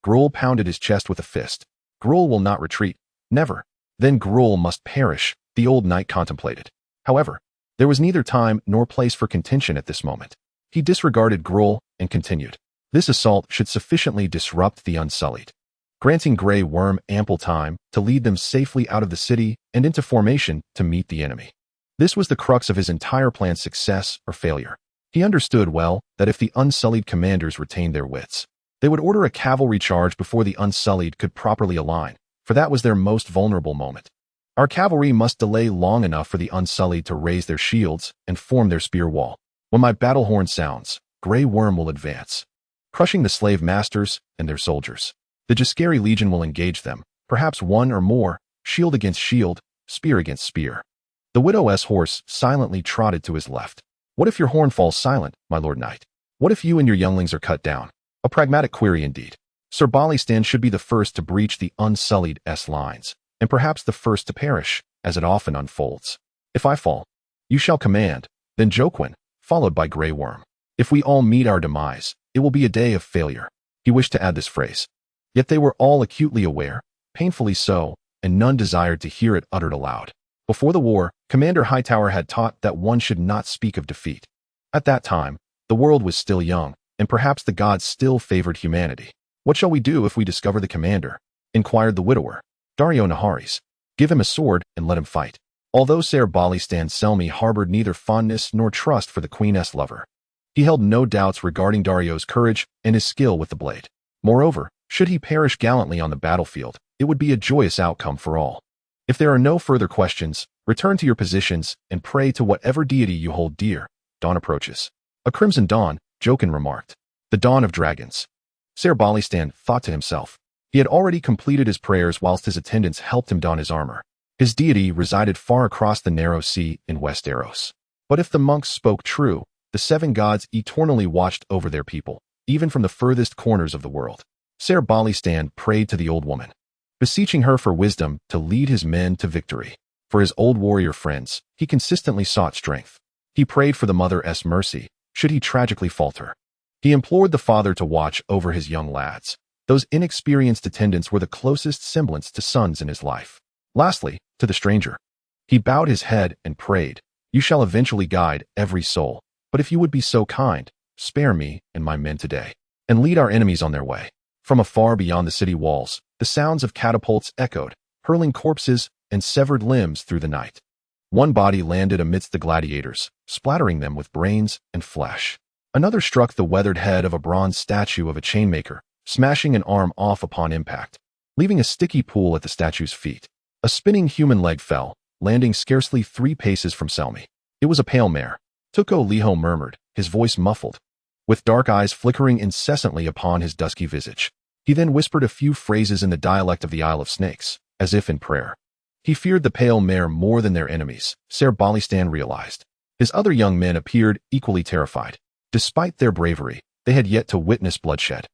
Gruul pounded his chest with a fist. Gruul will not retreat. Never. Then Gruul must perish, the old knight contemplated. However, there was neither time nor place for contention at this moment. He disregarded Gruul and continued. This assault should sufficiently disrupt the Unsullied. granting Grey Worm ample time to lead them safely out of the city and into formation to meet the enemy. This was the crux of his entire plan's success or failure. He understood well that if the Unsullied commanders retained their wits, they would order a cavalry charge before the Unsullied could properly align, for that was their most vulnerable moment. Our cavalry must delay long enough for the Unsullied to raise their shields and form their spear wall. When my battle horn sounds, Grey Worm will advance, crushing the slave masters and their soldiers. The Jaskari Legion will engage them, perhaps one or more, shield against shield, spear against spear. The Widow's horse silently trotted to his left. What if your horn falls silent, my lord knight? What if you and your younglings are cut down? A pragmatic query indeed. Sir Bollistan should be the first to breach the Unsullied lines, and perhaps the first to perish, as it often unfolds. If I fall, you shall command, then Joquin, followed by Grey Worm. If we all meet our demise, it will be a day of failure. He wished to add this phrase. Yet they were all acutely aware, painfully so, and none desired to hear it uttered aloud. Before the war, Commander Hightower had taught that one should not speak of defeat. At that time, the world was still young, and perhaps the gods still favored humanity. What shall we do if we discover the commander? Inquired the widower. Daario Naharis. Give him a sword and let him fight. Although Ser Bollistan Selmy harbored neither fondness nor trust for the Queen's lover, he held no doubts regarding Daario's courage and his skill with the blade. Moreover, should he perish gallantly on the battlefield, it would be a joyous outcome for all. If there are no further questions, return to your positions and pray to whatever deity you hold dear. Dawn approaches. A crimson dawn, Jokin remarked. The dawn of dragons. Ser Bollistan thought to himself. He had already completed his prayers whilst his attendants helped him don his armor. His deity resided far across the narrow sea in Westeros. But if the monks spoke true, the seven gods eternally watched over their people, even from the furthest corners of the world. Ser Bollistan prayed to the old woman, beseeching her for wisdom to lead his men to victory. For his old warrior friends, he consistently sought strength. He prayed for the mother's mercy, should he tragically falter. He implored the father to watch over his young lads. Those inexperienced attendants were the closest semblance to sons in his life. Lastly, to the stranger, he bowed his head and prayed, You shall eventually guide every soul, but if you would be so kind, spare me and my men today, and lead our enemies on their way. From afar beyond the city walls, the sounds of catapults echoed, hurling corpses and severed limbs through the night. One body landed amidst the gladiators, splattering them with brains and flesh. Another struck the weathered head of a bronze statue of a chainmaker, smashing an arm off upon impact, leaving a sticky pool at the statue's feet. A spinning human leg fell, landing scarcely 3 paces from Selmy. It was a pale mare. Tuco Liho murmured, his voice muffled, with dark eyes flickering incessantly upon his dusky visage. He then whispered a few phrases in the dialect of the Isle of Snakes, as if in prayer. He feared the pale mare more than their enemies, Ser Bollistan realized. His other young men appeared equally terrified. Despite their bravery, they had yet to witness bloodshed.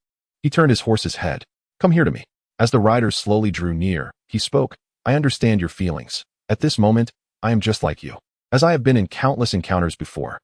He turned his horse's head. Come here to me. As the riders slowly drew near, he spoke. I understand your feelings. At this moment, I am just like you. As I have been in countless encounters before,